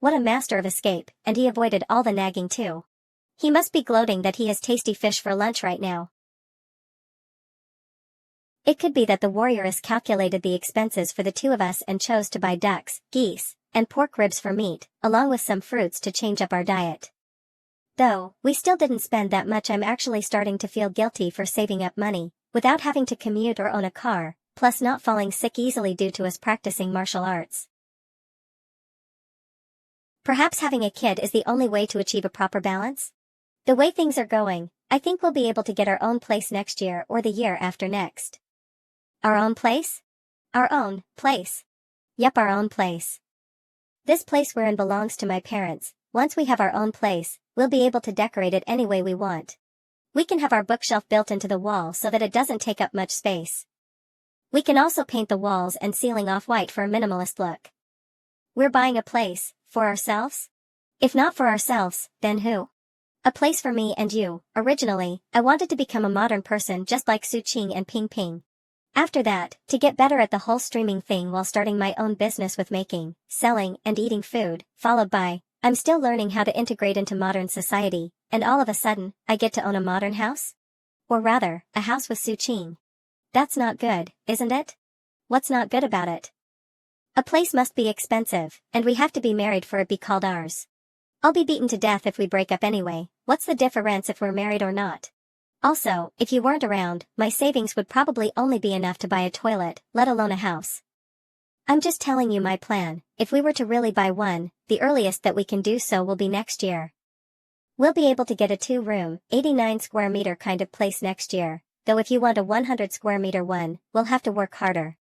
What a master of escape, and he avoided all the nagging too. He must be gloating that he has tasty fish for lunch right now. It could be that the warrioress calculated the expenses for the 2 of us and chose to buy ducks, geese, and pork ribs for meat, along with some fruits to change up our diet. Though, we still didn't spend that much. I'm actually starting to feel guilty for saving up money, without having to commute or own a car, plus not falling sick easily due to us practicing martial arts. Perhaps having a kid is the only way to achieve a proper balance? The way things are going, I think we'll be able to get our own place next year or the year after next. Our own place? Our own place. Yep, our own place. This place we're in belongs to my parents. Once we have our own place, we'll be able to decorate it any way we want. We can have our bookshelf built into the wall so that it doesn't take up much space. We can also paint the walls and ceiling off-white for a minimalist look. We're buying a place, for ourselves? If not for ourselves, then who? A place for me and you. Originally, I wanted to become a modern person just like Su Qing and Ping Ping. After that, to get better at the whole streaming thing while starting my own business with making, selling, and eating food, followed by, I'm still learning how to integrate into modern society, and all of a sudden, I get to own a modern house? Or rather, a house with Su Qing. That's not good, isn't it? What's not good about it? A place must be expensive, and we have to be married for it be called ours. I'll be beaten to death if we break up anyway, what's the difference if we're married or not? Also, if you weren't around, my savings would probably only be enough to buy a toilet, let alone a house. I'm just telling you my plan. If we were to really buy one, the earliest that we can do so will be next year. We'll be able to get a 2-room, 89 square meter kind of place next year, though if you want a 100 square meter one, we'll have to work harder.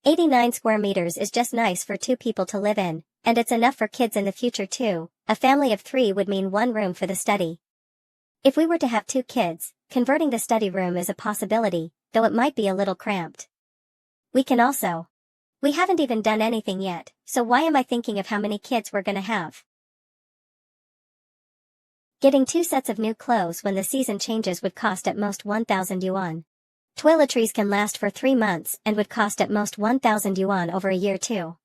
89 square meters is just nice for 2 people to live in, and it's enough for kids in the future too. A family of 3 would mean 1 room for the study. If we were to have 2 kids, converting the study room is a possibility, though it might be a little cramped. We haven't even done anything yet, so why am I thinking of how many kids we're gonna have? Getting 2 sets of new clothes when the season changes would cost at most 1,000 yuan. Toiletries can last for 3 months and would cost at most 1,000 yuan over a year too.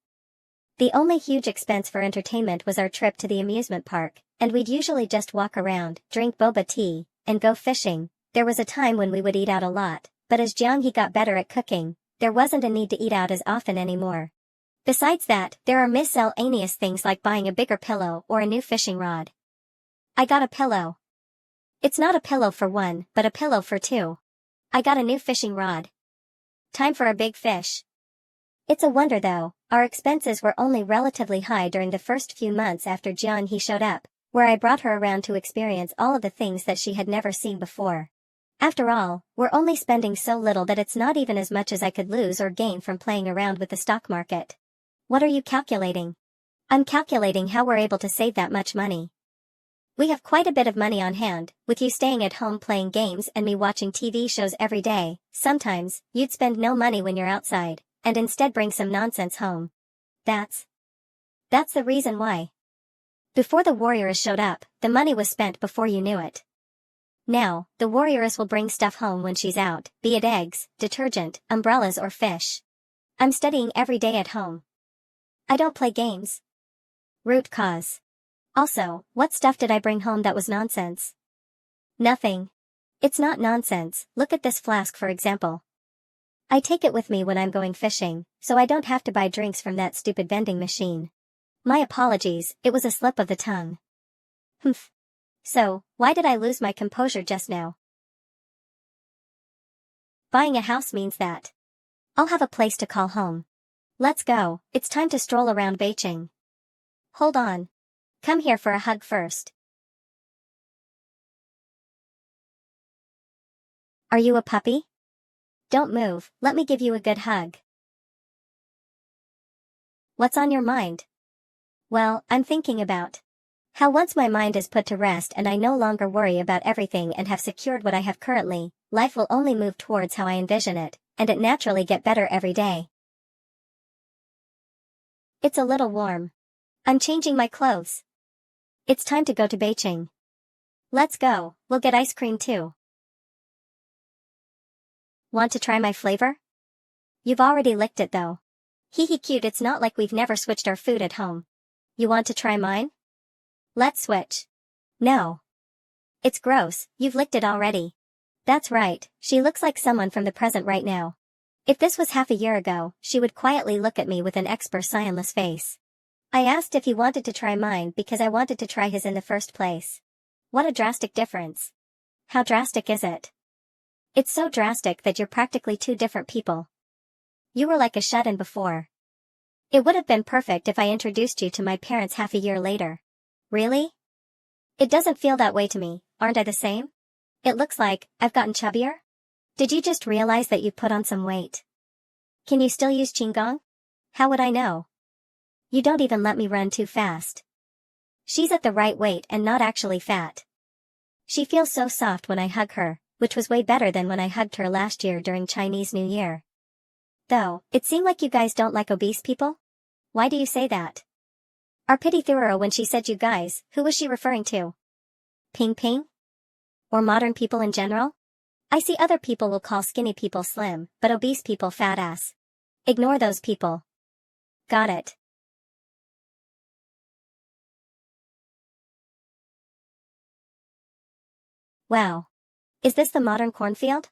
The only huge expense for entertainment was our trip to the amusement park, and we'd usually just walk around, drink boba tea, and go fishing. There was a time when we would eat out a lot, but as Jiang got better at cooking, there wasn't a need to eat out as often anymore. Besides that, there are miscellaneous things like buying a bigger pillow or a new fishing rod. I got a pillow. It's not a pillow for 1, but a pillow for 2. I got a new fishing rod. Time for a big fish. It's a wonder though, our expenses were only relatively high during the first few months after Jiang showed up, where I brought her around to experience all of the things that she had never seen before. After all, we're only spending so little that it's not even as much as I could lose or gain from playing around with the stock market. What are you calculating? I'm calculating how we're able to save that much money. We have quite a bit of money on hand, with you staying at home playing games and me watching TV shows every day. Sometimes, you'd spend no money when you're outside, and instead bring some nonsense home. That's the reason why. Before the warriors showed up, the money was spent before you knew it. Now, the warrioress will bring stuff home when she's out, be it eggs, detergent, umbrellas or fish. I'm studying every day at home. I don't play games. Root cause. Also, what stuff did I bring home that was nonsense? Nothing. It's not nonsense. Look at this flask for example. I take it with me when I'm going fishing, so I don't have to buy drinks from that stupid vending machine. My apologies, it was a slip of the tongue. Humph. So, why did I lose my composure just now? Buying a house means that I'll have a place to call home. Let's go, it's time to stroll around Beijing. Hold on. Come here for a hug first. Are you a puppy? Don't move, let me give you a good hug. What's on your mind? Well, I'm thinking about how once my mind is put to rest and I no longer worry about everything and have secured what I have currently, life will only move towards how I envision it, and it naturally get better every day. It's a little warm. I'm changing my clothes. It's time to go to Beijing. Let's go, we'll get ice cream too. Want to try my flavor? You've already licked it though. Hee hee cute, it's not like we've never switched our food at home. You want to try mine? Let's switch. No. It's gross, you've licked it already. That's right, she looks like someone from the present right now. If this was half a year ago, she would quietly look at me with an expressionless face. I asked if he wanted to try mine because I wanted to try his in the first place. What a drastic difference. How drastic is it? It's so drastic that you're practically 2 different people. You were like a shut-in before. It would have been perfect if I introduced you to my parents half a year later. Really? It doesn't feel that way to me, aren't I the same? It looks like I've gotten chubbier? Did you just realize that you put on some weight? Can you still use qigong? How would I know? You don't even let me run too fast. She's at the right weight and not actually fat. She feels so soft when I hug her, which was way better than when I hugged her last year during Chinese New Year. Though, it seemed like you guys don't like obese people? Why do you say that? Our pity thorough when she said you guys, who was she referring to? Ping Ping? Or modern people in general? I see other people will call skinny people slim, but obese people fat ass. Ignore those people. Got it. Wow. Is this the modern cornfield?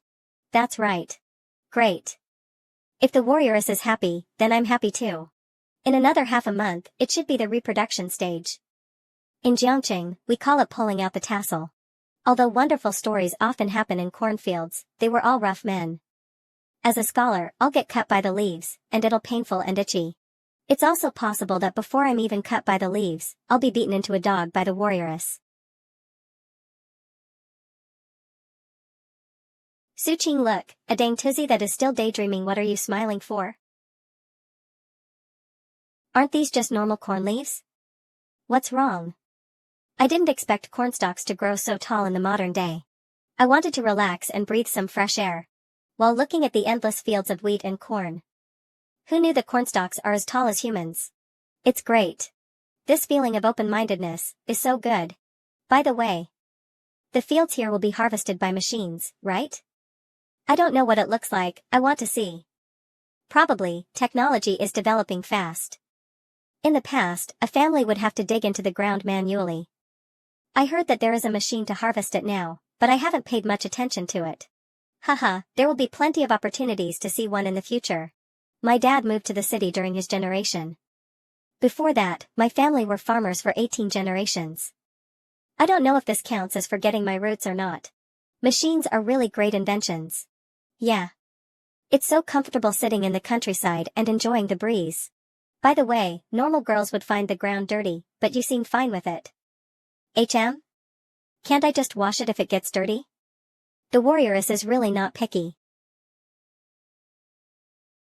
That's right. Great. If the warrioress is happy, then I'm happy too. In another half a month, it should be the reproduction stage. In Jiangqing, we call it pulling out the tassel. Although wonderful stories often happen in cornfields, they were all rough men. As a scholar, I'll get cut by the leaves, and it'll painful and itchy. It's also possible that before I'm even cut by the leaves, I'll be beaten into a dog by the warrioress. Suching, look, a dang tizzy that is still daydreaming. What are you smiling for? Aren't these just normal corn leaves? What's wrong? I didn't expect cornstalks to grow so tall in the modern day. I wanted to relax and breathe some fresh air, while looking at the endless fields of wheat and corn. Who knew that cornstalks are as tall as humans? It's great. This feeling of open-mindedness is so good. By the way, the fields here will be harvested by machines, right? I don't know what it looks like. I want to see. Probably, technology is developing fast. In the past, a family would have to dig into the ground manually. I heard that there is a machine to harvest it now, but I haven't paid much attention to it. Haha, there will be plenty of opportunities to see one in the future. My dad moved to the city during his generation. Before that, my family were farmers for 18 generations. I don't know if this counts as forgetting my roots or not. Machines are really great inventions. Yeah. It's so comfortable sitting in the countryside and enjoying the breeze. By the way, normal girls would find the ground dirty, but you seem fine with it. Can't I just wash it if it gets dirty? The warrioress is really not picky.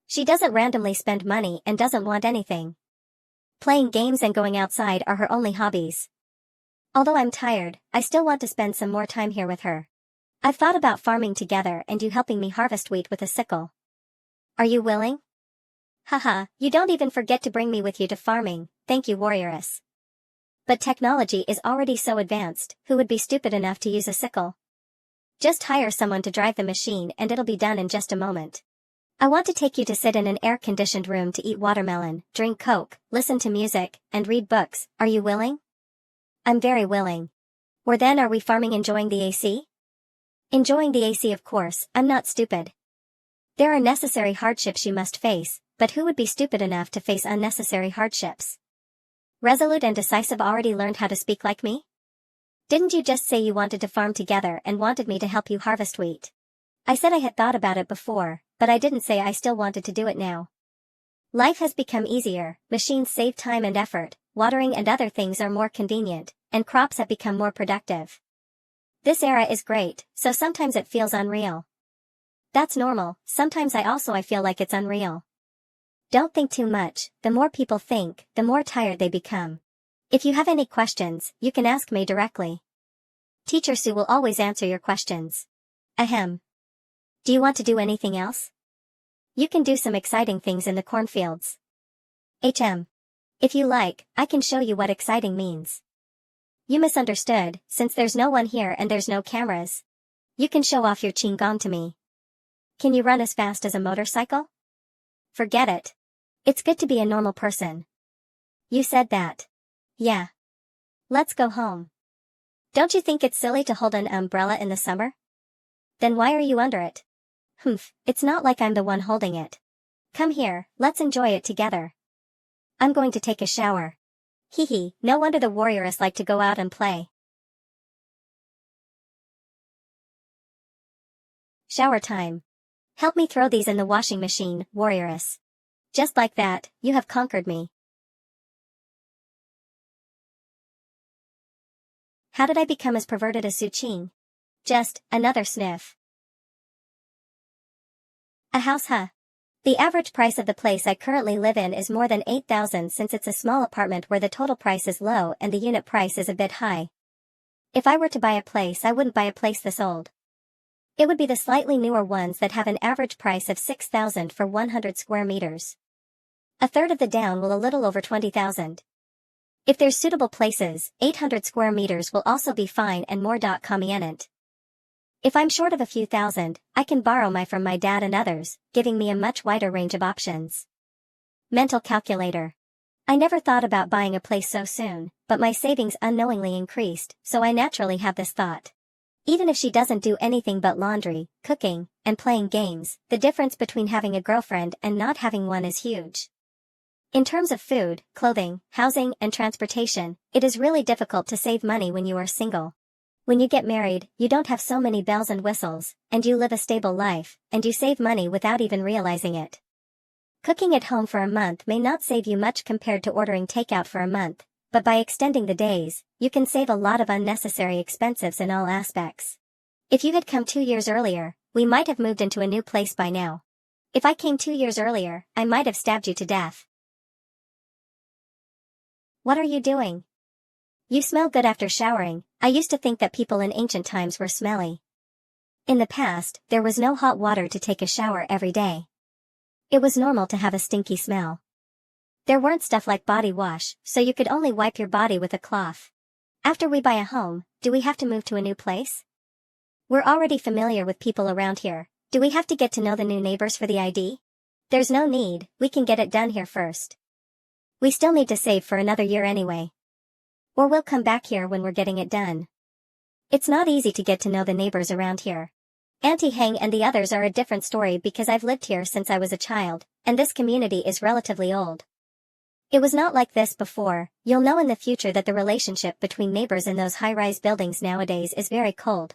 She doesn't randomly spend money and doesn't want anything. Playing games and going outside are her only hobbies. Although I'm tired, I still want to spend some more time here with her. I've thought about farming together and you helping me harvest wheat with a sickle. Are you willing? Haha, you don't even forget to bring me with you to farming, thank you, warrioress. But technology is already so advanced, who would be stupid enough to use a sickle? Just hire someone to drive the machine and it'll be done in just a moment. I want to take you to sit in an air-conditioned room to eat watermelon, drink Coke, listen to music, and read books. Are you willing? I'm very willing. Or then are we farming enjoying the AC? Enjoying the AC, of course. I'm not stupid. There are necessary hardships you must face, but who would be stupid enough to face unnecessary hardships? Resolute and decisive already learned how to speak like me? Didn't you just say you wanted to farm together and wanted me to help you harvest wheat? I said I had thought about it before, but I didn't say I still wanted to do it now. Life has become easier, machines save time and effort, watering and other things are more convenient, and crops have become more productive. This era is great, so sometimes it feels unreal. That's normal, sometimes I feel like it's unreal. Don't think too much, the more people think, the more tired they become. If you have any questions, you can ask me directly. Teacher Sue will always answer your questions. Ahem. Do you want to do anything else? You can do some exciting things in the cornfields. If you like, I can show you what exciting means. You misunderstood, since there's no one here and there's no cameras. You can show off your qigong to me. Can you run as fast as a motorcycle? Forget it. It's good to be a normal person. You said that. Yeah. Let's go home. Don't you think it's silly to hold an umbrella in the summer? Then why are you under it? Humph, it's not like I'm the one holding it. Come here, let's enjoy it together. I'm going to take a shower. Hee hee, no wonder the warrioress like to go out and play. Shower time. Help me throw these in the washing machine, warrioress. Just like that, you have conquered me. How did I become as perverted as Suching? Just, another sniff. A house, huh? The average price of the place I currently live in is more than 8,000 since it's a small apartment where the total price is low and the unit price is a bit high. If I were to buy a place, I wouldn't buy a place this old. It would be the slightly newer ones that have an average price of 6,000 for 100 square meters. A third of the down will a little over 20,000. If there's suitable places, 800 square meters will also be fine and more convenient. If I'm short of a few thousand, I can borrow from my dad and others, giving me a much wider range of options. Mental calculator. I never thought about buying a place so soon, but my savings unknowingly increased, so I naturally have this thought. Even if she doesn't do anything but laundry, cooking, and playing games, the difference between having a girlfriend and not having one is huge. In terms of food, clothing, housing, and transportation, it is really difficult to save money when you are single. When you get married, you don't have so many bells and whistles, and you live a stable life, and you save money without even realizing it. Cooking at home for a month may not save you much compared to ordering takeout for a month, but by extending the days, you can save a lot of unnecessary expenses in all aspects. If you had come 2 years earlier, we might have moved into a new place by now. If I came 2 years earlier, I might have stabbed you to death. What are you doing? You smell good after showering. I used to think that people in ancient times were smelly. In the past, there was no hot water to take a shower every day. It was normal to have a stinky smell. There weren't stuff like body wash, so you could only wipe your body with a cloth. After we buy a home, do we have to move to a new place? We're already familiar with people around here. Do we have to get to know the new neighbors for the ID? There's no need, we can get it done here first. We still need to save for another year anyway. Or we'll come back here when we're getting it done. It's not easy to get to know the neighbors around here. Auntie Heng and the others are a different story because I've lived here since I was a child, and this community is relatively old. It was not like this before. You'll know in the future that the relationship between neighbors in those high-rise buildings nowadays is very cold.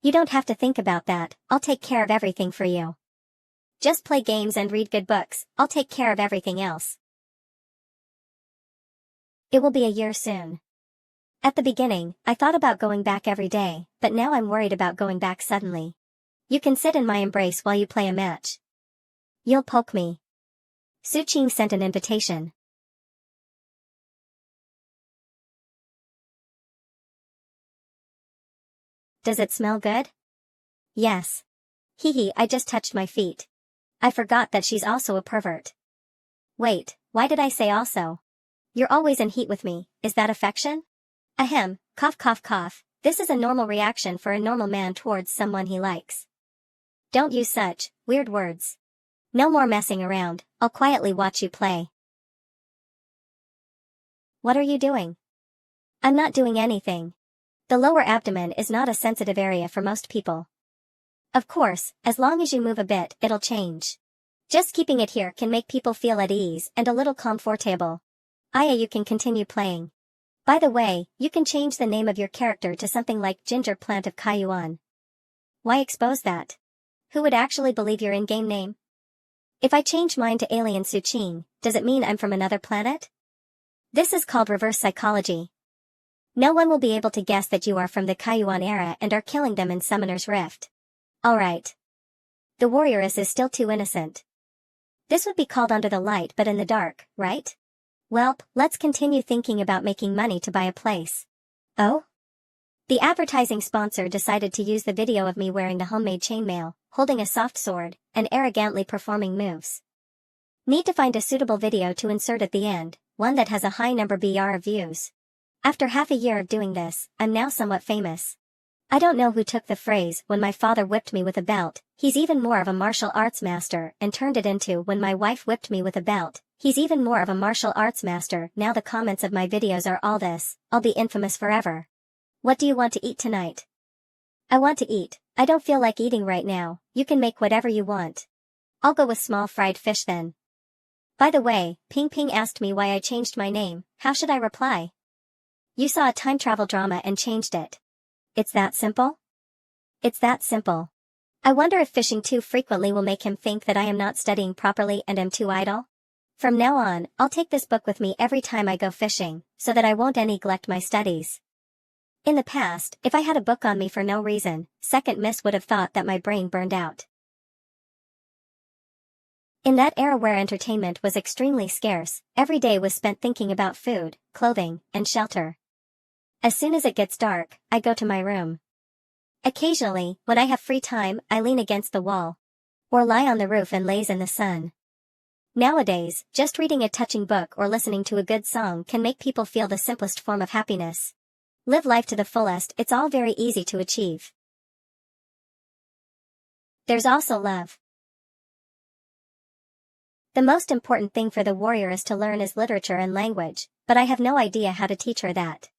You don't have to think about that, I'll take care of everything for you. Just play games and read good books, I'll take care of everything else. It will be a year soon. At the beginning, I thought about going back every day, but now I'm worried about going back suddenly. You can sit in my embrace while you play a match. You'll poke me. Su Qing sent an invitation. Does it smell good? Yes. Hee, I just touched my feet. I forgot that she's also a pervert. Wait, why did I say also? You're always in heat with me, is that affection? Ahem, cough cough cough, this is a normal reaction for a normal man towards someone he likes. Don't use such weird words. No more messing around, I'll quietly watch you play. What are you doing? I'm not doing anything. The lower abdomen is not a sensitive area for most people. Of course, as long as you move a bit, it'll change. Just keeping it here can make people feel at ease and a little comfortable. Aya, you can continue playing. By the way, you can change the name of your character to something like Ginger Plant of Kaiyuan. Why expose that? Who would actually believe your in-game name? If I change mine to Alien Su Qing, does it mean I'm from another planet? This is called reverse psychology. No one will be able to guess that you are from the Kaiyuan era and are killing them in Summoner's Rift. Alright. The warrioress is still too innocent. This would be called Under the Light but in the dark, right? Welp, let's continue thinking about making money to buy a place. Oh? The advertising sponsor decided to use the video of me wearing the homemade chainmail, holding a soft sword, and arrogantly performing moves. Need to find a suitable video to insert at the end, one that has a high number of views. After half a year of doing this, I'm now somewhat famous. I don't know who took the phrase, when my father whipped me with a belt, he's even more of a martial arts master, and turned it into when my wife whipped me with a belt, he's even more of a martial arts master. Now the comments of my videos are all this, I'll be infamous forever. What do you want to eat tonight? I want to eat, I don't feel like eating right now, you can make whatever you want. I'll go with small fried fish then. By the way, Ping Ping asked me why I changed my name, how should I reply? You saw a time travel drama and changed it. It's that simple? It's that simple. I wonder if fishing too frequently will make him think that I am not studying properly and am too idle? From now on, I'll take this book with me every time I go fishing, so that I won't neglect my studies. In the past, if I had a book on me for no reason, Second Miss would have thought that my brain burned out. In that era where entertainment was extremely scarce, every day was spent thinking about food, clothing, and shelter. As soon as it gets dark, I go to my room. Occasionally, when I have free time, I lean against the wall. Or lie on the roof and laze in the sun. Nowadays, just reading a touching book or listening to a good song can make people feel the simplest form of happiness. Live life to the fullest, it's all very easy to achieve. There's also love. The most important thing for the warrioress to learn is literature and language, but I have no idea how to teach her that.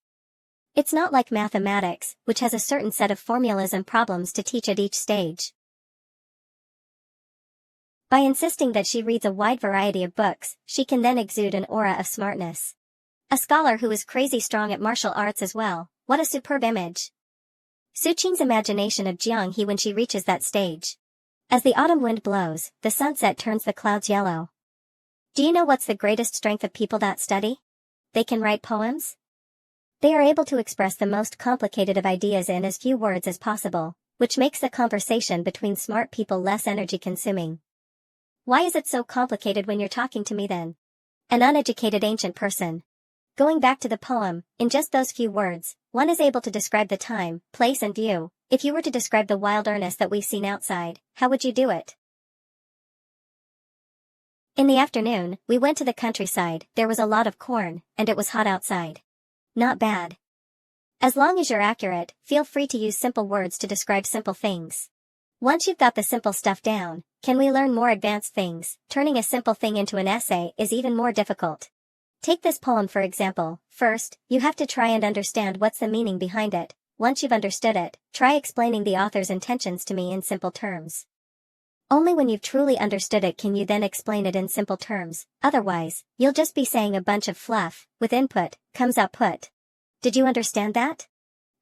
It's not like mathematics, which has a certain set of formulas and problems to teach at each stage. By insisting that she reads a wide variety of books, she can then exude an aura of smartness. A scholar who is crazy strong at martial arts as well, what a superb image. Suqing's imagination of Jianghe when she reaches that stage. As the autumn wind blows, the sunset turns the clouds yellow. Do you know what's the greatest strength of people that study? They can write poems. They are able to express the most complicated of ideas in as few words as possible, which makes the conversation between smart people less energy-consuming. Why is it so complicated when you're talking to me then? An uneducated ancient person. Going back to the poem, in just those few words, one is able to describe the time, place and view. If you were to describe the wilderness that we've seen outside, how would you do it? In the afternoon, we went to the countryside. There was a lot of corn, and it was hot outside. Not bad. As long as you're accurate, feel free to use simple words to describe simple things. Once you've got the simple stuff down, can we learn more advanced things? Turning a simple thing into an essay is even more difficult. Take this poem for example. First, you have to try and understand what's the meaning behind it. Once you've understood it, try explaining the author's intentions to me in simple terms. Only when you've truly understood it can you then explain it in simple terms, otherwise, you'll just be saying a bunch of fluff. With input, comes output. Did you understand that?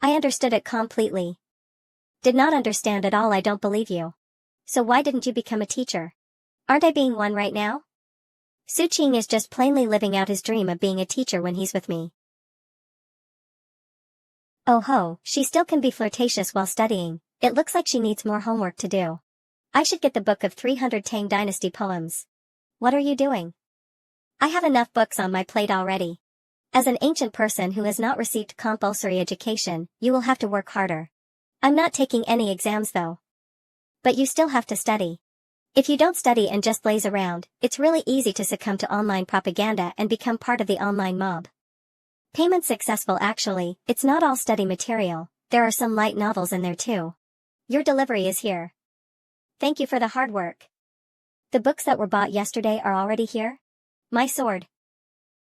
I understood it completely. Did not understand at all. I don't believe you. So why didn't you become a teacher? Aren't I being one right now? Suqing is just plainly living out his dream of being a teacher when he's with me. Oh ho, she still can be flirtatious while studying. It looks like she needs more homework to do. I should get the book of 300 Tang Dynasty poems. What are you doing? I have enough books on my plate already. As an ancient person who has not received compulsory education, you will have to work harder. I'm not taking any exams though. But you still have to study. If you don't study and just laze around, it's really easy to succumb to online propaganda and become part of the online mob. Payment successful actually, it's not all study material, there are some light novels in there too. Your delivery is here. Thank you for the hard work. The books that were bought yesterday are already here? My sword.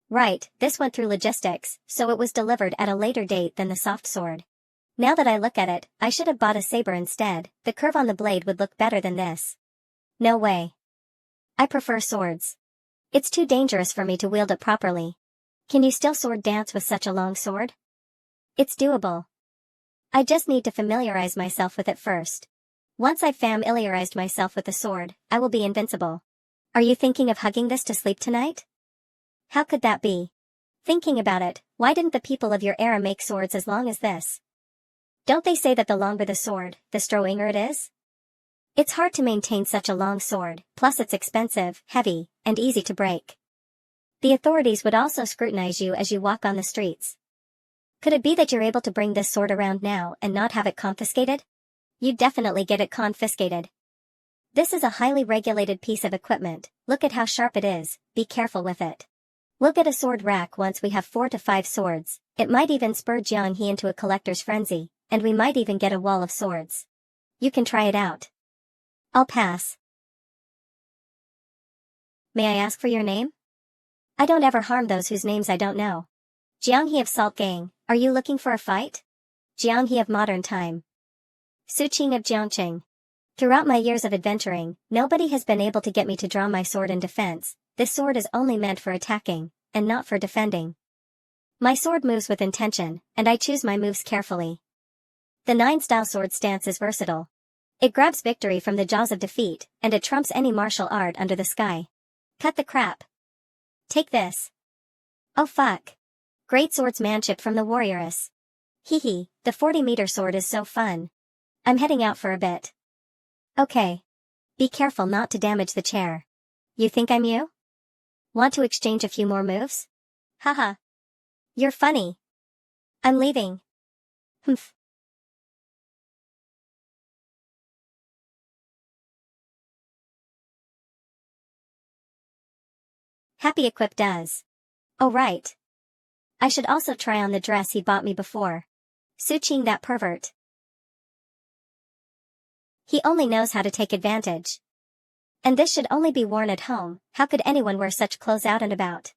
Right, this went through logistics, so it was delivered at a later date than the soft sword. Now that I look at it, I should have bought a saber instead. The curve on the blade would look better than this. No way. I prefer swords. It's too dangerous for me to wield it properly. Can you still sword dance with such a long sword? It's doable. I just need to familiarize myself with it first. Once I've familiarized myself with the sword, I will be invincible. Are you thinking of hugging this to sleep tonight? How could that be? Thinking about it, why didn't the people of your era make swords as long as this? Don't they say that the longer the sword, the stronger it is? It's hard to maintain such a long sword, plus it's expensive, heavy, and easy to break. The authorities would also scrutinize you as you walk on the streets. Could it be that you're able to bring this sword around now and not have it confiscated? You'd definitely get it confiscated. This is a highly regulated piece of equipment. Look at how sharp it is, be careful with it. We'll get a sword rack once we have 4 to 5 swords. It might even spur Jianghe into a collector's frenzy, and we might even get a wall of swords. You can try it out. I'll pass. May I ask for your name? I don't ever harm those whose names I don't know. Jianghe of Salt Gang, are you looking for a fight? Jianghe of Modern Time. Suqing of Jiangqing. Throughout my years of adventuring, nobody has been able to get me to draw my sword in defense. This sword is only meant for attacking, and not for defending. My sword moves with intention, and I choose my moves carefully. The 9-style sword stance is versatile. It grabs victory from the jaws of defeat, and it trumps any martial art under the sky. Cut the crap. Take this. Oh fuck. Great swordsmanship from the warrioress. Hee hee, the 40-meter sword is so fun. I'm heading out for a bit. Okay. Be careful not to damage the chair. You think I'm you? Want to exchange a few more moves? Haha. You're funny. I'm leaving. Humph. Happy Equip does. Oh right. I should also try on the dress he bought me before. Suqing that pervert. He only knows how to take advantage. And this should only be worn at home. How could anyone wear such clothes out and about?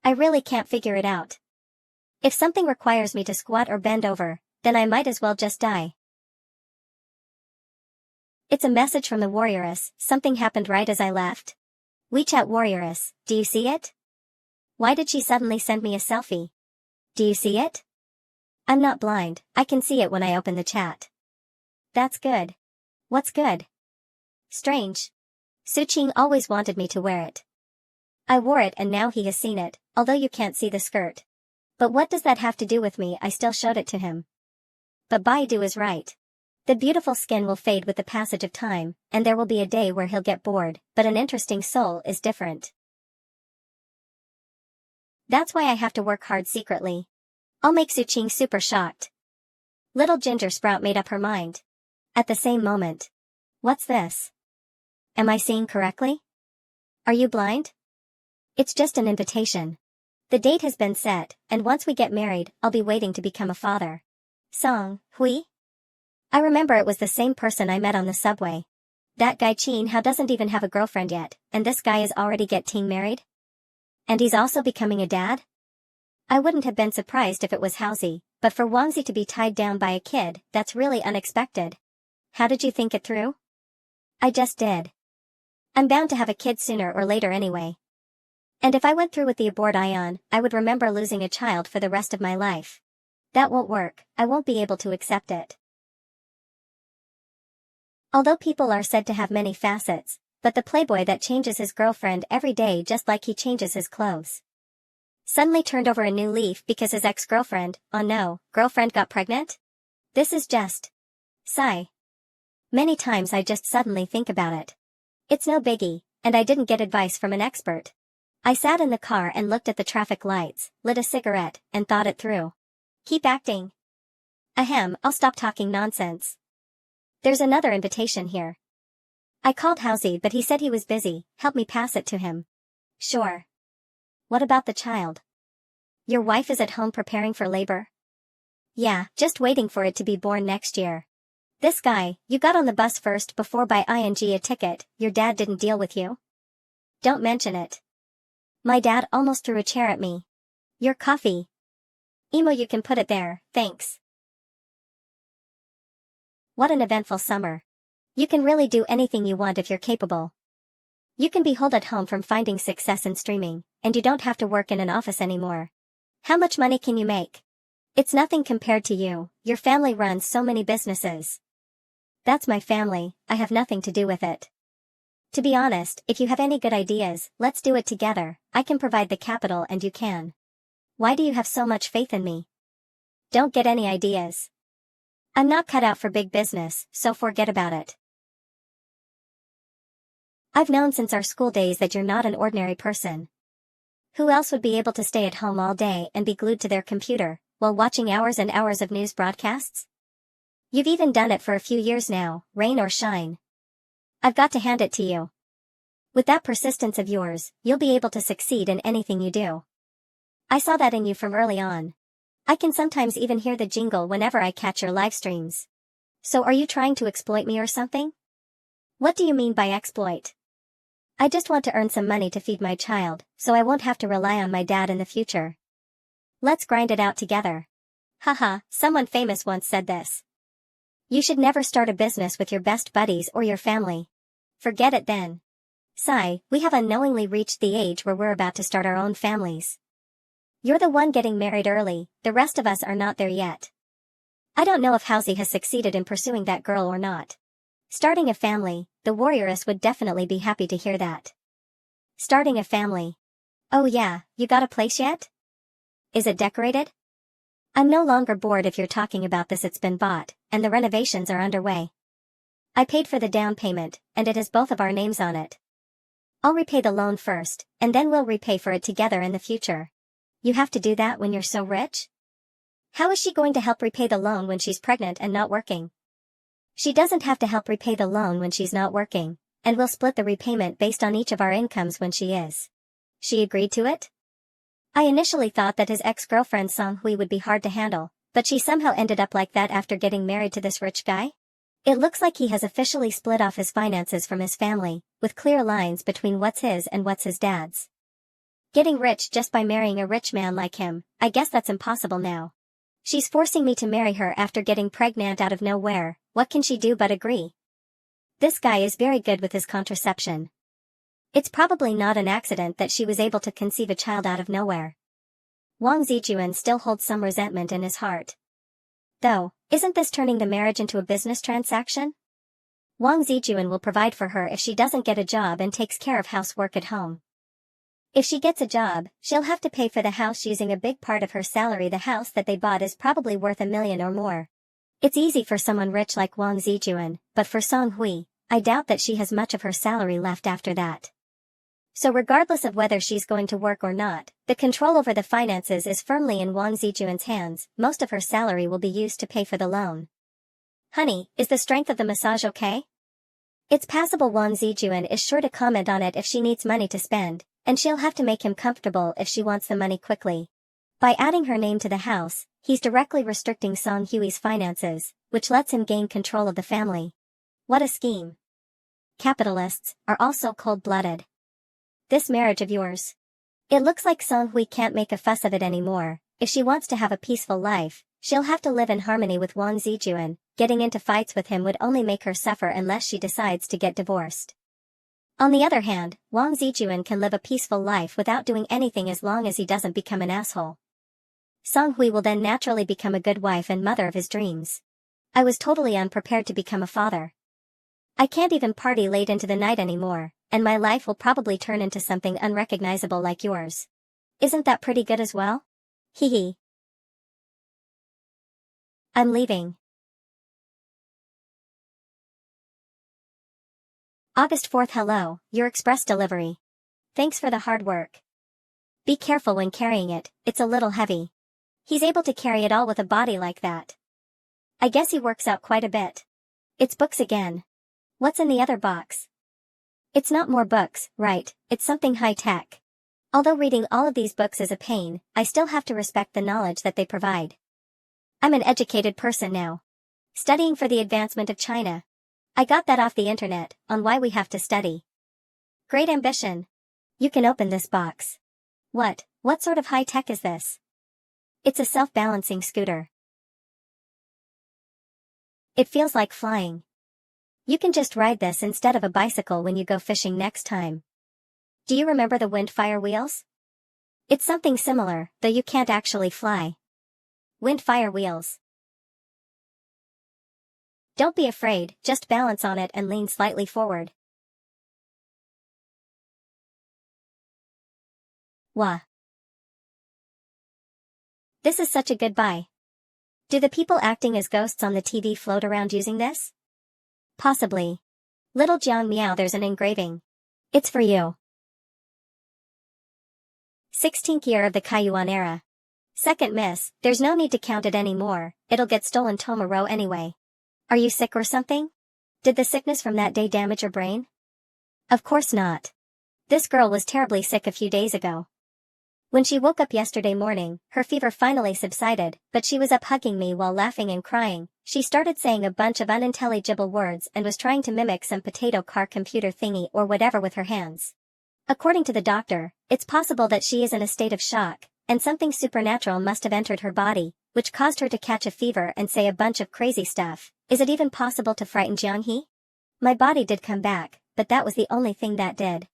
I really can't figure it out. If something requires me to squat or bend over, then I might as well just die. It's a message from the warrioress. Something happened right as I left. WeChat warrioress, do you see it? Why did she suddenly send me a selfie? Do you see it? I'm not blind, I can see it when I open the chat. That's good. What's good? Strange. Suqing always wanted me to wear it. I wore it and now he has seen it, although you can't see the skirt. But what does that have to do with me? I still showed it to him. But Baidu is right. The beautiful skin will fade with the passage of time, and there will be a day where he'll get bored, but an interesting soul is different. That's why I have to work hard secretly. I'll make Suqing super shocked. Little Ginger Sprout made up her mind. At the same moment. What's this? Am I seeing correctly? Are you blind? It's just an invitation. The date has been set, and once we get married, I'll be waiting to become a father. Song, Hui? I remember it was the same person I met on the subway. That guy Chin Hao doesn't even have a girlfriend yet, and this guy is already getting married? And he's also becoming a dad? I wouldn't have been surprised if it was Haozi, but for Wangzi to be tied down by a kid, that's really unexpected. How did you think it through? I just did. I'm bound to have a kid sooner or later anyway. And if I went through with the abort ion, I would remember losing a child for the rest of my life. That won't work, I won't be able to accept it. Although people are said to have many facets, but the playboy that changes his girlfriend every day just like he changes his clothes. Suddenly turned over a new leaf because his ex-girlfriend, oh no, girlfriend got pregnant? This is just... Sigh. Many times I just suddenly think about it. It's no biggie, and I didn't get advice from an expert. I sat in the car and looked at the traffic lights, lit a cigarette, and thought it through. Keep acting. Ahem, I'll stop talking nonsense. There's another invitation here. I called Haozi but he said he was busy, help me pass it to him. Sure. What about the child? Your wife is at home preparing for labor? Yeah, just waiting for it to be born next year. This guy, you got on the bus first before buy ing a ticket, your dad didn't deal with you? Don't mention it. My dad almost threw a chair at me. Your coffee. Emo, you can put it there, thanks. What an eventful summer. You can really do anything you want if you're capable. You can be holed at home from finding success in streaming, and you don't have to work in an office anymore. How much money can you make? It's nothing compared to you, your family runs so many businesses. That's my family, I have nothing to do with it. To be honest, if you have any good ideas, let's do it together, I can provide the capital and you can. Why do you have so much faith in me? Don't get any ideas. I'm not cut out for big business, so forget about it. I've known since our school days that you're not an ordinary person. Who else would be able to stay at home all day and be glued to their computer, while watching hours and hours of news broadcasts? You've even done it for a few years now, rain or shine. I've got to hand it to you. With that persistence of yours, you'll be able to succeed in anything you do. I saw that in you from early on. I can sometimes even hear the jingle whenever I catch your live streams. So are you trying to exploit me or something? What do you mean by exploit? I just want to earn some money to feed my child, so I won't have to rely on my dad in the future. Let's grind it out together. Haha, someone famous once said this. You should never start a business with your best buddies or your family. Forget it then. Sigh, we have unknowingly reached the age where we're about to start our own families. You're the one getting married early, the rest of us are not there yet. I don't know if Haozi has succeeded in pursuing that girl or not. Starting a family, the warrioress would definitely be happy to hear that. Starting a family. Oh yeah, you got a place yet? Is it decorated? I'm no longer bored if you're talking about this. It's been bought, and the renovations are underway. I paid for the down payment, and it has both of our names on it. I'll repay the loan first, and then we'll repay for it together in the future. You have to do that when you're so rich? How is she going to help repay the loan when she's pregnant and not working? She doesn't have to help repay the loan when she's not working, and we'll split the repayment based on each of our incomes when she is. She agreed to it? I initially thought that his ex-girlfriend Song Hui would be hard to handle, but she somehow ended up like that after getting married to this rich guy? It looks like he has officially split off his finances from his family, with clear lines between what's his and what's his dad's. Getting rich just by marrying a rich man like him, I guess that's impossible now. She's forcing me to marry her after getting pregnant out of nowhere, what can she do but agree? This guy is very good with his contraception. It's probably not an accident that she was able to conceive a child out of nowhere. Wang Zijuan still holds some resentment in his heart. Though, isn't this turning the marriage into a business transaction? Wang Zijuan will provide for her if she doesn't get a job and takes care of housework at home. If she gets a job, she'll have to pay for the house using a big part of her salary. The house that they bought is probably worth $1 million or more. It's easy for someone rich like Wang Zijuan, but for Song Hui, I doubt that she has much of her salary left after that. So regardless of whether she's going to work or not, the control over the finances is firmly in Wang Zijuan's hands. Most of her salary will be used to pay for the loan. Honey, is the strength of the massage okay? It's passable. Wang Zijuan is sure to comment on it if she needs money to spend, and she'll have to make him comfortable if she wants the money quickly. By adding her name to the house, he's directly restricting Song Hui's finances, which lets him gain control of the family. What a scheme. Capitalists are also cold-blooded. This marriage of yours. It looks like Song Hui can't make a fuss of it anymore. If she wants to have a peaceful life, she'll have to live in harmony with Wang Zijuan. Getting into fights with him would only make her suffer unless she decides to get divorced. On the other hand, Wang Zijuan can live a peaceful life without doing anything as long as he doesn't become an asshole. Song Hui will then naturally become a good wife and mother of his dreams. I was totally unprepared to become a father. I can't even party late into the night anymore, and my life will probably turn into something unrecognizable like yours. Isn't that pretty good as well? Hee hee. I'm leaving. August 4th. Hello, your express delivery. Thanks for the hard work. Be careful when carrying it, it's a little heavy. He's able to carry it all with a body like that. I guess he works out quite a bit. It's books again. What's in the other box? It's not more books, right? It's something high-tech. Although reading all of these books is a pain, I still have to respect the knowledge that they provide. I'm an educated person now. Studying for the advancement of China. I got that off the internet, on why we have to study. Great ambition. You can open this box. What sort of high-tech is this? It's a self-balancing scooter. It feels like flying. You can just ride this instead of a bicycle when you go fishing next time. Do you remember the Windfire wheels? It's something similar, though you can't actually fly. Windfire wheels. Don't be afraid, just balance on it and lean slightly forward. Wah. This is such a good buy. Do the people acting as ghosts on the TV float around using this? Possibly. Little Jiang Miao, there's an engraving. It's for you. 16th year of the Kaiyuan era. Second miss, there's no need to count it anymore, it'll get stolen tomorrow anyway. Are you sick or something? Did the sickness from that day damage your brain? Of course not. This girl was terribly sick a few days ago. When she woke up yesterday morning, her fever finally subsided, but she was up hugging me while laughing and crying. She started saying a bunch of unintelligible words and was trying to mimic some potato car computer thingy or whatever with her hands. According to the doctor, it's possible that she is in a state of shock, and something supernatural must have entered her body, which caused her to catch a fever and say a bunch of crazy stuff. Is it even possible to frighten Jianghe? My body did come back, but that was the only thing that did.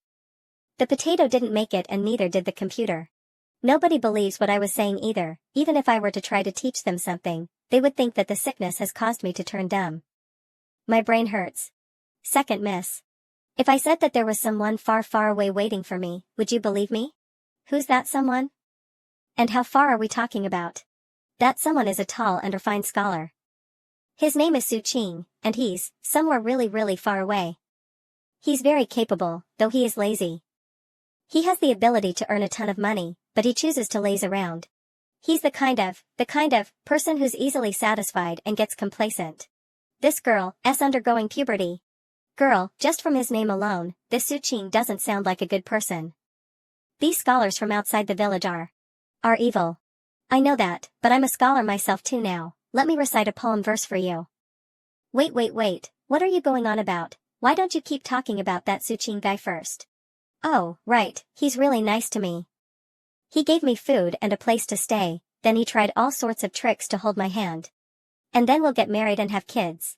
The potato didn't make it and neither did the computer. Nobody believes what I was saying either. Even if I were to try to teach them something, they would think that the sickness has caused me to turn dumb. My brain hurts. Second miss. If I said that there was someone far, far away waiting for me, would you believe me? Who's that someone? And how far are we talking about? That someone is a tall and refined scholar. His name is Su Qing, and he's somewhere really, really far away. He's very capable, though he is lazy. He has the ability to earn a ton of money, but he chooses to laze around. He's the kind of person who's easily satisfied and gets complacent. This girl is undergoing puberty. Girl, just from his name alone, this Su Qing doesn't sound like a good person. These scholars from outside the village are evil. I know that, but I'm a scholar myself too now. Let me recite a poem verse for you. Wait, what are you going on about? Why don't you keep talking about that Su Qing guy first? Oh, right, he's really nice to me. He gave me food and a place to stay, then he tried all sorts of tricks to hold my hand. And then we'll get married and have kids.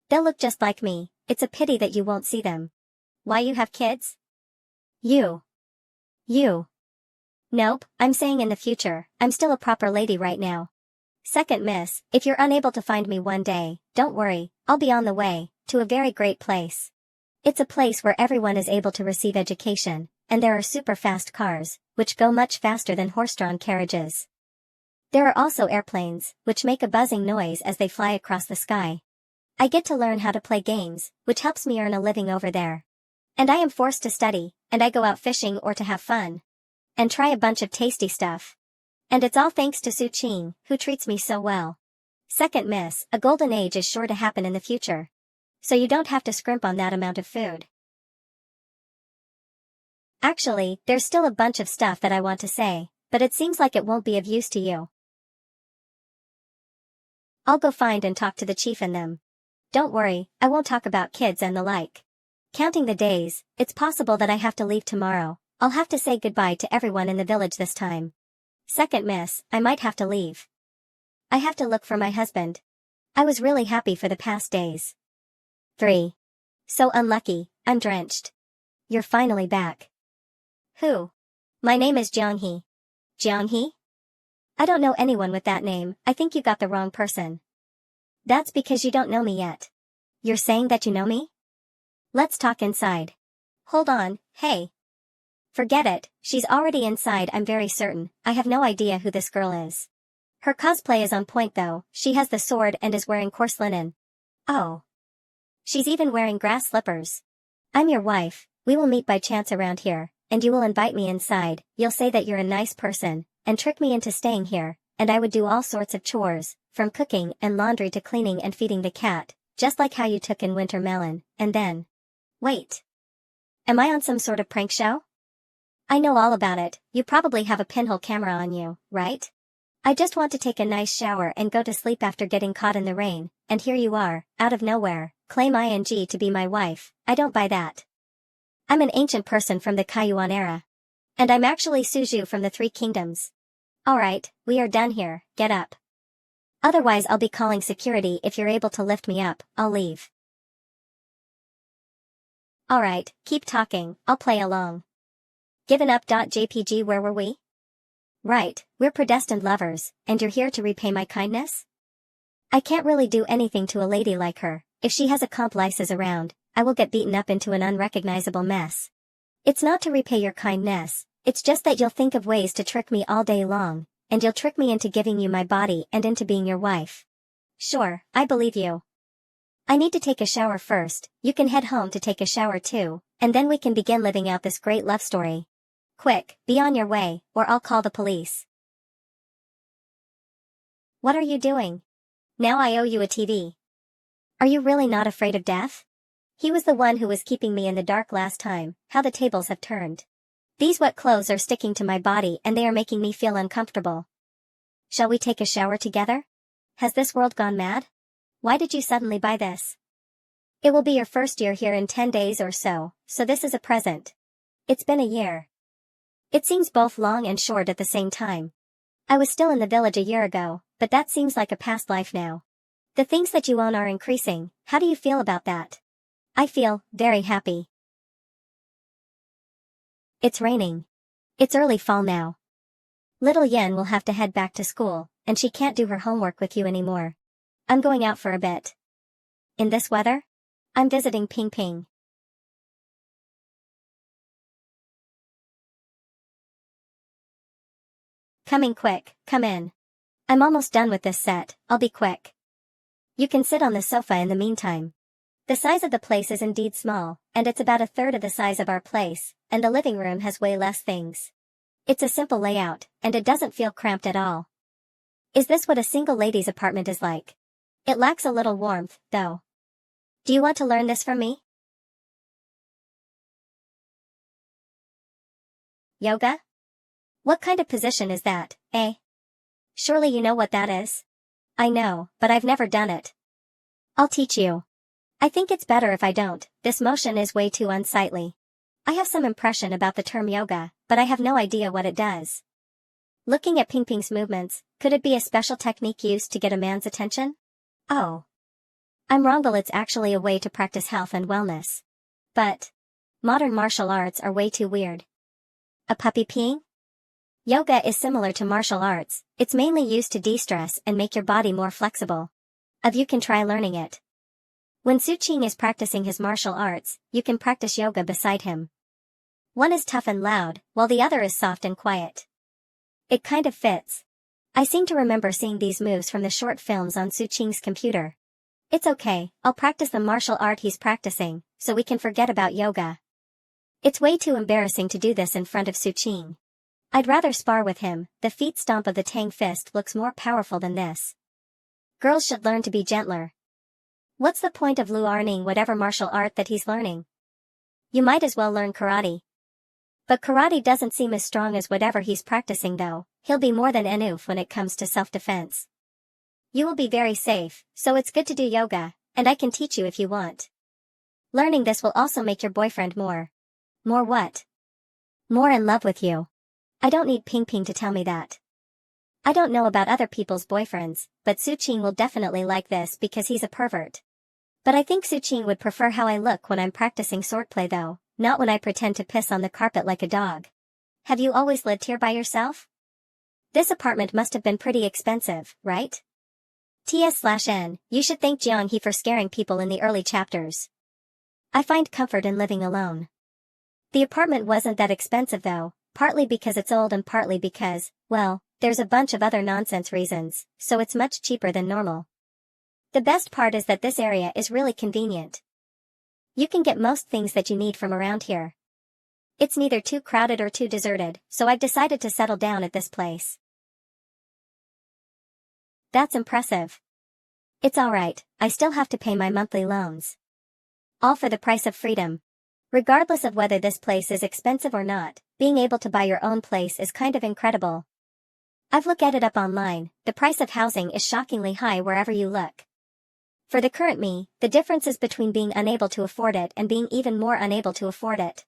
They'll look just like me, it's a pity that you won't see them. Why you have kids? You. Nope, I'm saying in the future, I'm still a proper lady right now. Second miss, if you're unable to find me one day, don't worry, I'll be on the way, to a very great place. It's a place where everyone is able to receive education, and there are super fast cars, which go much faster than horse-drawn carriages. There are also airplanes, which make a buzzing noise as they fly across the sky. I get to learn how to play games, which helps me earn a living over there. And I am forced to study, and I go out fishing or to have fun. And try a bunch of tasty stuff. And it's all thanks to Su Qing, who treats me so well. Second miss, a golden age is sure to happen in the future. So you don't have to scrimp on that amount of food. Actually, there's still a bunch of stuff that I want to say, but it seems like it won't be of use to you. I'll go find and talk to the chief and them. Don't worry, I won't talk about kids and the like. Counting the days, it's possible that I have to leave tomorrow. I'll have to say goodbye to everyone in the village this time. Second miss, I might have to leave. I have to look for my husband. I was really happy for the past days. 3. So unlucky, I'm drenched. You're finally back. Who? My name is Jianghe. Jianghe? I don't know anyone with that name, I think you got the wrong person. That's because you don't know me yet. You're saying that you know me? Let's talk inside. Hold on, hey. Forget it, she's already inside, I'm very certain. I have no idea who this girl is. Her cosplay is on point though, she has the sword and is wearing coarse linen. Oh. She's even wearing grass slippers. I'm your wife, we will meet by chance around here, and you will invite me inside, you'll say that you're a nice person, and trick me into staying here, and I would do all sorts of chores, from cooking and laundry to cleaning and feeding the cat, just like how you took in Winter Melon, and then... Wait. Am I on some sort of prank show? I know all about it, you probably have a pinhole camera on you, right? I just want to take a nice shower and go to sleep after getting caught in the rain, and here you are, out of nowhere, claim ing to be my wife. I don't buy that. I'm an ancient person from the Kaiyuan era. And I'm actually Suju from the Three Kingdoms. Alright, we are done here, get up. Otherwise I'll be calling security. If you're able to lift me up, I'll leave. Alright, keep talking, I'll play along. Given up. JPG, where were we? Right, we're predestined lovers, and you're here to repay my kindness? I can't really do anything to a lady like her. If she has accomplices around, I will get beaten up into an unrecognizable mess. It's not to repay your kindness, it's just that you'll think of ways to trick me all day long, and you'll trick me into giving you my body and into being your wife. Sure, I believe you. I need to take a shower first, you can head home to take a shower too, and then we can begin living out this great love story. Quick, be on your way, or I'll call the police. What are you doing? Now I owe you a TV. Are you really not afraid of death? He was the one who was keeping me in the dark last time. How the tables have turned. These wet clothes are sticking to my body and they are making me feel uncomfortable. Shall we take a shower together? Has this world gone mad? Why did you suddenly buy this? It will be your first year here in 10 days or so this is a present. It's been a year. It seems both long and short at the same time. I was still in the village a year ago, but that seems like a past life now. The things that you own are increasing. How do you feel about that? I feel very happy. It's raining. It's early fall now. Little Yen will have to head back to school, and she can't do her homework with you anymore. I'm going out for a bit. In this weather? I'm visiting Ping Ping. Coming quick, come in. I'm almost done with this set, I'll be quick. You can sit on the sofa in the meantime. The size of the place is indeed small, and it's about a third of the size of our place, and the living room has way less things. It's a simple layout, and it doesn't feel cramped at all. Is this what a single lady's apartment is like? It lacks a little warmth, though. Do you want to learn this from me? Yoga? What kind of position is that, eh? Surely you know what that is? I know, but I've never done it. I'll teach you. I think it's better if I don't, this motion is way too unsightly. I have some impression about the term yoga, but I have no idea what it does. Looking at Ping Ping's movements, could it be a special technique used to get a man's attention? Oh. I'm wrong, but it's actually a way to practice health and wellness. But modern martial arts are way too weird. A puppy peeing? Yoga is similar to martial arts, it's mainly used to de-stress and make your body more flexible. If you can try learning it. When Suching is practicing his martial arts, you can practice yoga beside him. One is tough and loud, while the other is soft and quiet. It kind of fits. I seem to remember seeing these moves from the short films on Suching's computer. It's okay, I'll practice the martial art he's practicing, so we can forget about yoga. It's way too embarrassing to do this in front of Suching. I'd rather spar with him, the feet stomp of the Tang fist looks more powerful than this. Girls should learn to be gentler. What's the point of learning whatever martial art that he's learning? You might as well learn karate. But karate doesn't seem as strong as whatever he's practicing though, he'll be more than enough when it comes to self-defense. You will be very safe, so it's good to do yoga, and I can teach you if you want. Learning this will also make your boyfriend more what? More in love with you. I don't need Ping Ping to tell me that. I don't know about other people's boyfriends, but Suching will definitely like this because he's a pervert. But I think Suching would prefer how I look when I'm practicing swordplay though, not when I pretend to piss on the carpet like a dog. Have you always lived here by yourself? This apartment must have been pretty expensive, right? T/N, you should thank Jiang He for scaring people in the early chapters. I find comfort in living alone. The apartment wasn't that expensive though, partly because it's old and partly because, well, there's a bunch of other nonsense reasons, so it's much cheaper than normal. The best part is that this area is really convenient. You can get most things that you need from around here. It's neither too crowded or too deserted, so I've decided to settle down at this place. That's impressive. It's alright, I still have to pay my monthly loans. All for the price of freedom. Regardless of whether this place is expensive or not, being able to buy your own place is kind of incredible. I've looked at it up online, the price of housing is shockingly high wherever you look. For the current me, the difference is between being unable to afford it and being even more unable to afford it.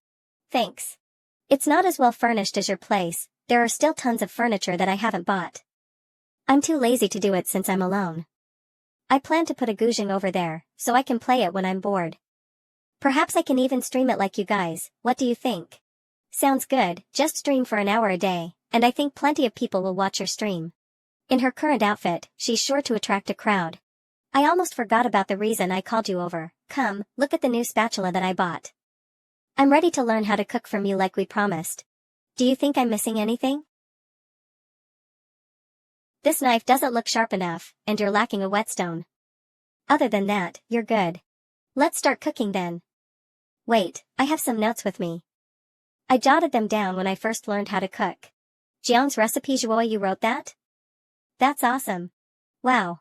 Thanks. It's not as well furnished as your place, there are still tons of furniture that I haven't bought. I'm too lazy to do it since I'm alone. I plan to put a guzheng over there, so I can play it when I'm bored. Perhaps I can even stream it like you guys, what do you think? Sounds good, just stream for an hour a day, and I think plenty of people will watch your stream. In her current outfit, she's sure to attract a crowd. I almost forgot about the reason I called you over. Come, look at the new spatula that I bought. I'm ready to learn how to cook from you like we promised. Do you think I'm missing anything? This knife doesn't look sharp enough, and you're lacking a whetstone. Other than that, you're good. Let's start cooking then. Wait, I have some notes with me. I jotted them down when I first learned how to cook. Jiang's recipe Joy, you wrote that? That's awesome. Wow.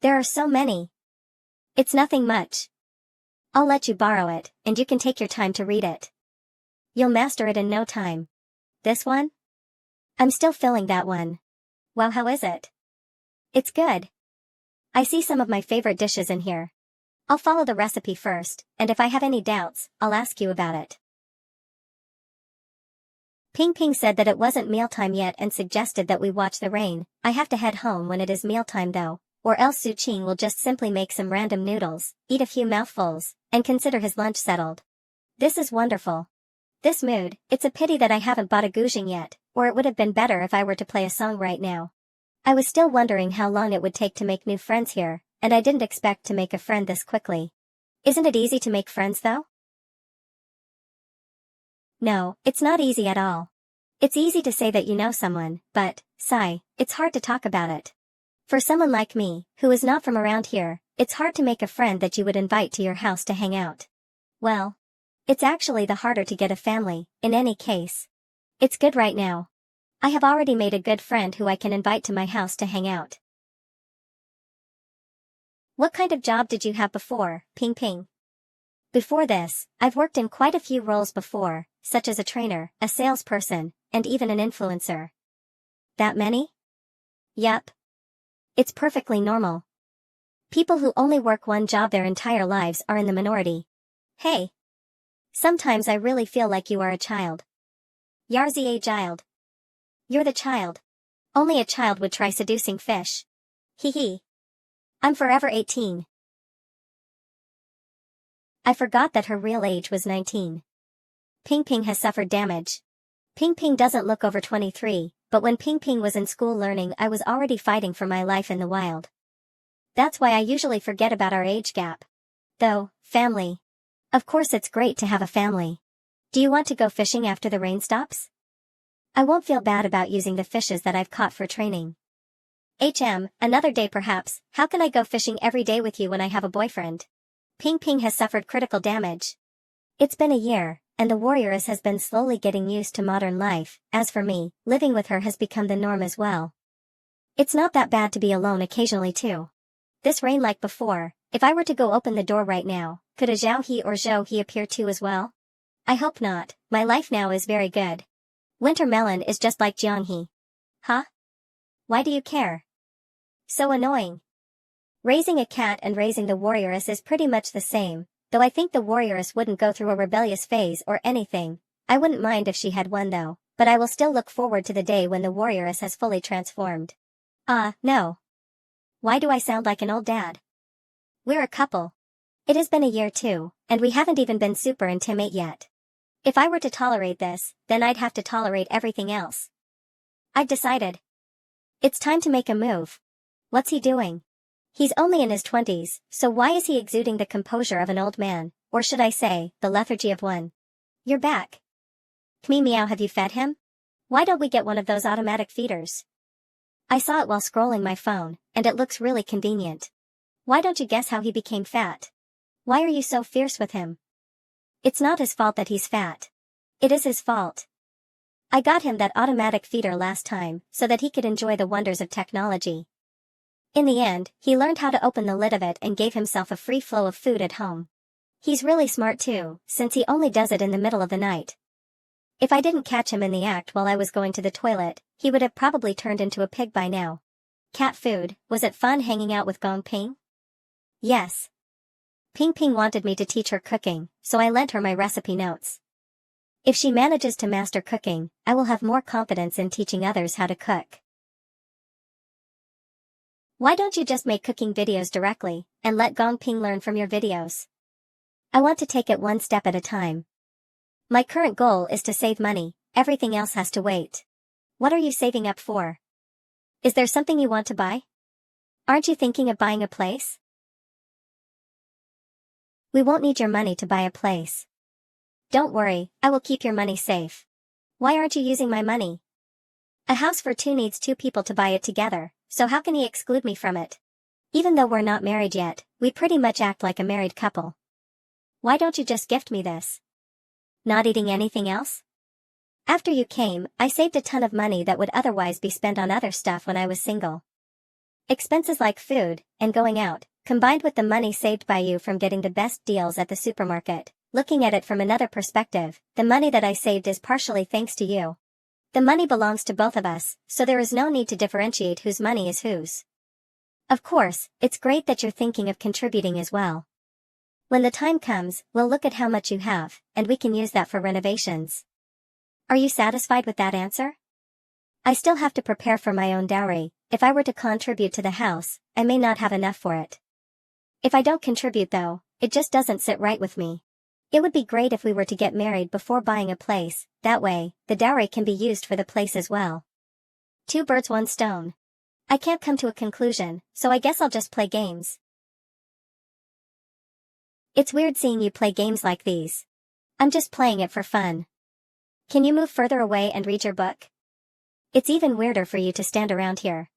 There are so many. It's nothing much. I'll let you borrow it, and you can take your time to read it. You'll master it in no time. This one? I'm still filling that one. Wow, how is it? It's good. I see some of my favorite dishes in here. I'll follow the recipe first, and if I have any doubts, I'll ask you about it. Ping Ping said that it wasn't mealtime yet and suggested that we watch the rain. I have to head home when it is mealtime though, or else Suching will just simply make some random noodles, eat a few mouthfuls, and consider his lunch settled. This is wonderful. This mood, it's a pity that I haven't bought a guzheng yet, or it would have been better if I were to play a song right now. I was still wondering how long it would take to make new friends here, and I didn't expect to make a friend this quickly. Isn't it easy to make friends though? No, it's not easy at all. It's easy to say that you know someone, but, sigh, it's hard to talk about it. For someone like me, who is not from around here, it's hard to make a friend that you would invite to your house to hang out. Well, it's actually the harder to get a family, in any case. It's good right now. I have already made a good friend who I can invite to my house to hang out. What kind of job did you have before, Ping Ping? Before this, I've worked in quite a few roles before, such as a trainer, a salesperson, and even an influencer. That many? Yup. It's perfectly normal. People who only work one job their entire lives are in the minority. Hey. Sometimes I really feel like you are a child. Yarzi a child. You're the child. Only a child would try seducing fish. Hee hee. I'm forever 18. I forgot that her real age was 19. Ping Ping has suffered damage. Ping Ping doesn't look over 23, but when Ping Ping was in school learning I was already fighting for my life in the wild. That's why I usually forget about our age gap. Though, family. Of course it's great to have a family. Do you want to go fishing after the rain stops? I won't feel bad about using the fishes that I've caught for training. Another day perhaps. How can I go fishing every day with you when I have a boyfriend? Ping Ping has suffered critical damage. It's been a year, and the warrioress has been slowly getting used to modern life. As for me, living with her has become the norm as well. It's not that bad to be alone occasionally too. This rain like before, if I were to go open the door right now, could a Zhao He or Zhou He appear too as well? I hope not. My life now is very good. Winter Melon is just like Jiang He. Huh? Why do you care? So annoying. Raising a cat and raising the warrioress is pretty much the same, though I think the warrioress wouldn't go through a rebellious phase or anything. I wouldn't mind if she had one though, but I will still look forward to the day when the warrioress has fully transformed. No. Why do I sound like an old dad? We're a couple. It has been a year too, and we haven't even been super intimate yet. If I were to tolerate this, then I'd have to tolerate everything else. I've decided. It's time to make a move. What's he doing? He's only in his 20s, so why is he exuding the composure of an old man, or should I say, the lethargy of one? You're back. Kmi Meow, have you fed him? Why don't we get one of those automatic feeders? I saw it while scrolling my phone, and it looks really convenient. Why don't you guess how he became fat? Why are you so fierce with him? It's not his fault that he's fat. It is his fault. I got him that automatic feeder last time, so that he could enjoy the wonders of technology. In the end, he learned how to open the lid of it and gave himself a free flow of food at home. He's really smart too, since he only does it in the middle of the night. If I didn't catch him in the act while I was going to the toilet, he would have probably turned into a pig by now. Cat food, was it fun hanging out with Gong Ping? Yes. Ping Ping wanted me to teach her cooking, so I lent her my recipe notes. If she manages to master cooking, I will have more confidence in teaching others how to cook. Why don't you just make cooking videos directly, and let Gong Ping learn from your videos? I want to take it one step at a time. My current goal is to save money, everything else has to wait. What are you saving up for? Is there something you want to buy? Aren't you thinking of buying a place? We won't need your money to buy a place. Don't worry, I will keep your money safe. Why aren't you using my money? A house for two needs two people to buy it together, so how can he exclude me from it? Even though we're not married yet, we pretty much act like a married couple. Why don't you just gift me this? Not eating anything else? After you came, I saved a ton of money that would otherwise be spent on other stuff when I was single. Expenses like food, and going out, combined with the money saved by you from getting the best deals at the supermarket. Looking at it from another perspective, the money that I saved is partially thanks to you. The money belongs to both of us, so there is no need to differentiate whose money is whose. Of course, it's great that you're thinking of contributing as well. When the time comes, we'll look at how much you have, and we can use that for renovations. Are you satisfied with that answer? I still have to prepare for my own dowry. If I were to contribute to the house, I may not have enough for it. If I don't contribute though, it just doesn't sit right with me. It would be great if we were to get married before buying a place, that way, the dowry can be used for the place as well. Two birds, one stone. I can't come to a conclusion, so I guess I'll just play games. It's weird seeing you play games like these. I'm just playing it for fun. Can you move further away and read your book? It's even weirder for you to stand around here.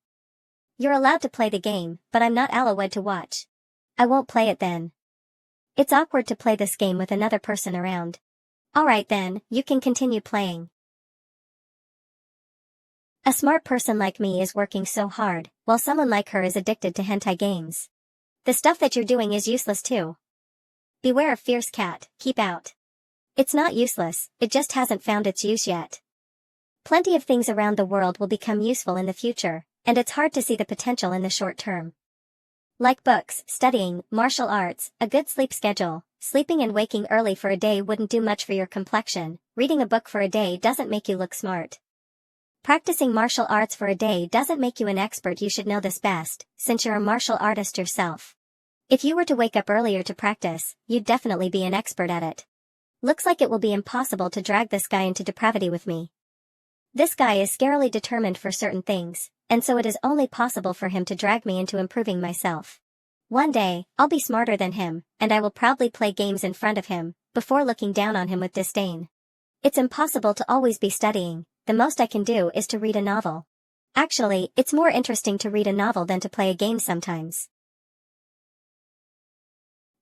You're allowed to play the game, but I'm not allowed to watch. I won't play it then. It's awkward to play this game with another person around. Alright then, you can continue playing. A smart person like me is working so hard, while someone like her is addicted to hentai games. The stuff that you're doing is useless too. Beware of fierce cat, keep out. It's not useless, it just hasn't found its use yet. Plenty of things around the world will become useful in the future, and it's hard to see the potential in the short term. Like books, studying, martial arts, a good sleep schedule, sleeping and waking early for a day wouldn't do much for your complexion, reading a book for a day doesn't make you look smart. Practicing martial arts for a day doesn't make you an expert. You should know this best, since you're a martial artist yourself. If you were to wake up earlier to practice, you'd definitely be an expert at it. Looks like it will be impossible to drag this guy into depravity with me. This guy is scarily determined for certain things, and so it is only possible for him to drag me into improving myself. One day, I'll be smarter than him, and I will proudly play games in front of him, before looking down on him with disdain. It's impossible to always be studying. The most I can do is to read a novel. Actually, it's more interesting to read a novel than to play a game sometimes.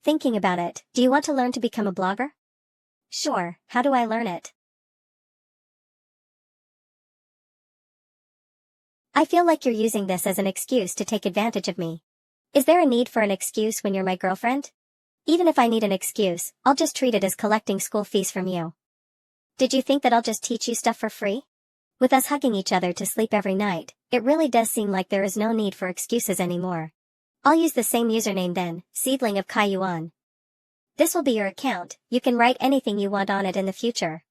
Thinking about it, do you want to learn to become a blogger? Sure, how do I learn it? I feel like you're using this as an excuse to take advantage of me. Is there a need for an excuse when you're my girlfriend? Even if I need an excuse, I'll just treat it as collecting school fees from you. Did you think that I'll just teach you stuff for free? With us hugging each other to sleep every night, it really does seem like there is no need for excuses anymore. I'll use the same username then, Seedling of Kaiyuan. This will be your account, you can write anything you want on it in the future.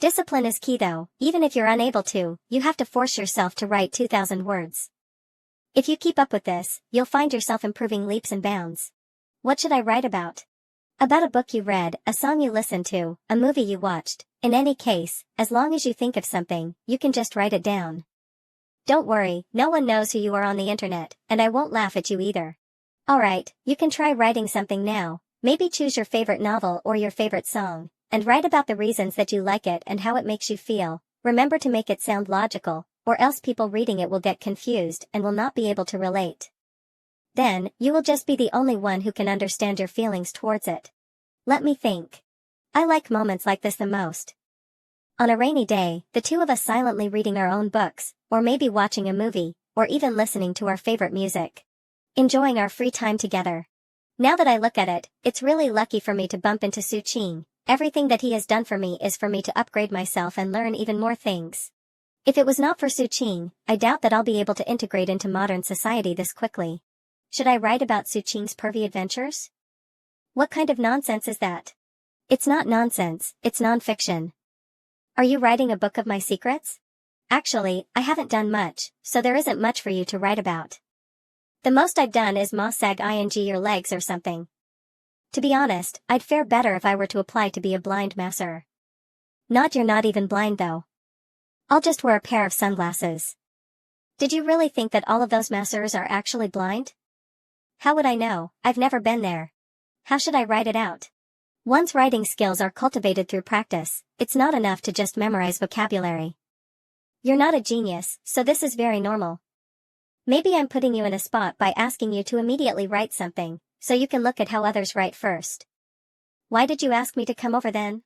Discipline is key though, even if you're unable to, you have to force yourself to write 2,000 words. If you keep up with this, you'll find yourself improving leaps and bounds. What should I write about? About a book you read, a song you listened to, a movie you watched. In any case, as long as you think of something, you can just write it down. Don't worry, no one knows who you are on the internet, and I won't laugh at you either. Alright, you can try writing something now, maybe choose your favorite novel or your favorite song, and write about the reasons that you like it and how it makes you feel. Remember to make it sound logical, or else people reading it will get confused and will not be able to relate. Then, you will just be the only one who can understand your feelings towards it. Let me think. I like moments like this the most. On a rainy day, the two of us silently reading our own books, or maybe watching a movie, or even listening to our favorite music. Enjoying our free time together. Now that I look at it, it's really lucky for me to bump into Su Qing. Everything that he has done for me is for me to upgrade myself and learn even more things. If it was not for Su Qing, I doubt that I'll be able to integrate into modern society this quickly. Should I write about Su Qing's pervy adventures? What kind of nonsense is that? It's not nonsense, it's non-fiction. Are you writing a book of my secrets? Actually, I haven't done much, so there isn't much for you to write about. The most I've done is sag ing your legs or something. To be honest, I'd fare better if I were to apply to be a blind masseur. You're not even blind though. I'll just wear a pair of sunglasses. Did you really think that all of those masseurs are actually blind? How would I know? I've never been there. How should I write it out? One's writing skills are cultivated through practice, it's not enough to just memorize vocabulary. You're not a genius, so this is very normal. Maybe I'm putting you in a spot by asking you to immediately write something, so you can look at how others write first. Why did you ask me to come over then?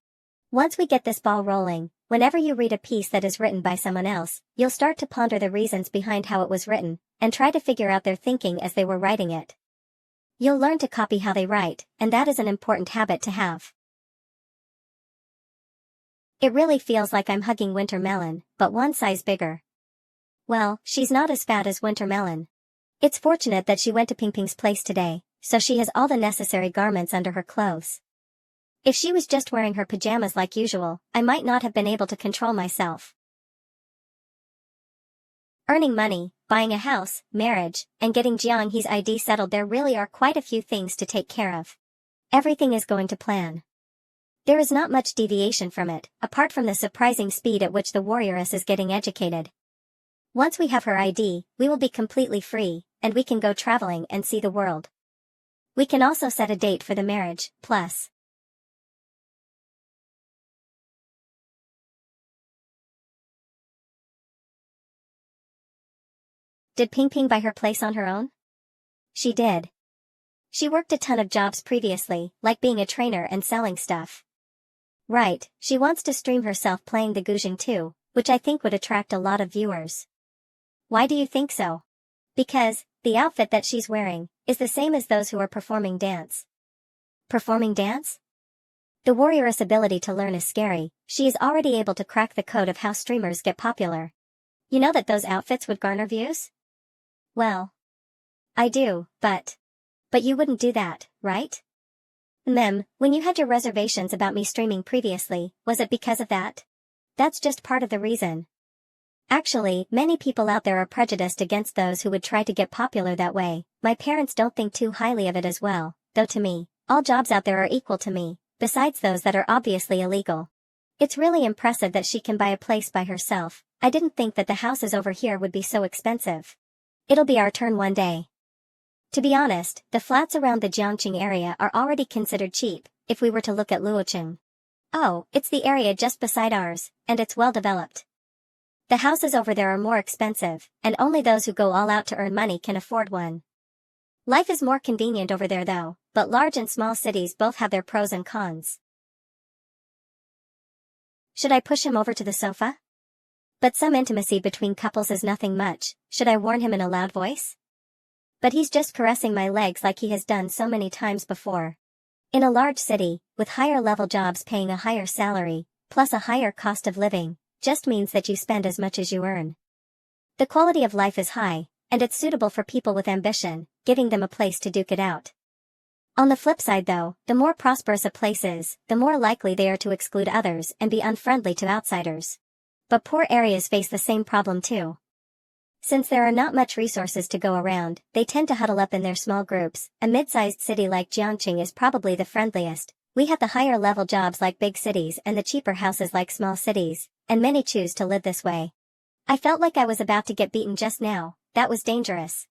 Once we get this ball rolling, whenever you read a piece that is written by someone else, you'll start to ponder the reasons behind how it was written, and try to figure out their thinking as they were writing it. You'll learn to copy how they write, and that is an important habit to have. It really feels like I'm hugging Winter Melon, but one size bigger. Well, she's not as fat as Winter Melon. It's fortunate that she went to Ping Ping's place today, so she has all the necessary garments under her clothes. If she was just wearing her pajamas like usual, I might not have been able to control myself. Earning money, buying a house, marriage, and getting Jiang He's ID settled, there really are quite a few things to take care of. Everything is going to plan. There is not much deviation from it, apart from the surprising speed at which the warrioress is getting educated. Once we have her ID, we will be completely free, and we can go traveling and see the world. We can also set a date for the marriage, plus. Did Ping Ping buy her place on her own? She did. She worked a ton of jobs previously, like being a trainer and selling stuff. Right, she wants to stream herself playing the Guzheng too, which I think would attract a lot of viewers. Why do you think so? Because, the outfit that she's wearing, is the same as those who are performing dance. Performing dance? The warrioress' ability to learn is scary, she is already able to crack the code of how streamers get popular. You know that those outfits would garner views? Well. I do, but you wouldn't do that, right? When you had your reservations about me streaming previously, was it because of that? That's just part of the reason. Actually, many people out there are prejudiced against those who would try to get popular that way. My parents don't think too highly of it as well, though to me, all jobs out there are equal to me, besides those that are obviously illegal. It's really impressive that she can buy a place by herself, I didn't think that the houses over here would be so expensive. It'll be our turn one day. To be honest, the flats around the Jiangqing area are already considered cheap, if we were to look at Luocheng. Oh, it's the area just beside ours, and it's well developed. The houses over there are more expensive, and only those who go all out to earn money can afford one. Life is more convenient over there though, but large and small cities both have their pros and cons. Should I push him over to the sofa? But some intimacy between couples is nothing much. Should I warn him in a loud voice? But he's just caressing my legs like he has done so many times before. In a large city, with higher level jobs paying a higher salary, plus a higher cost of living, just means that you spend as much as you earn. The quality of life is high, and it's suitable for people with ambition, giving them a place to duke it out. On the flip side though, the more prosperous a place is, the more likely they are to exclude others and be unfriendly to outsiders. But poor areas face the same problem too. Since there are not much resources to go around, they tend to huddle up in their small groups. A mid-sized city like Jiangqing is probably the friendliest. We have the higher level jobs like big cities and the cheaper houses like small cities, and many choose to live this way. I felt like I was about to get beaten just now. That was dangerous.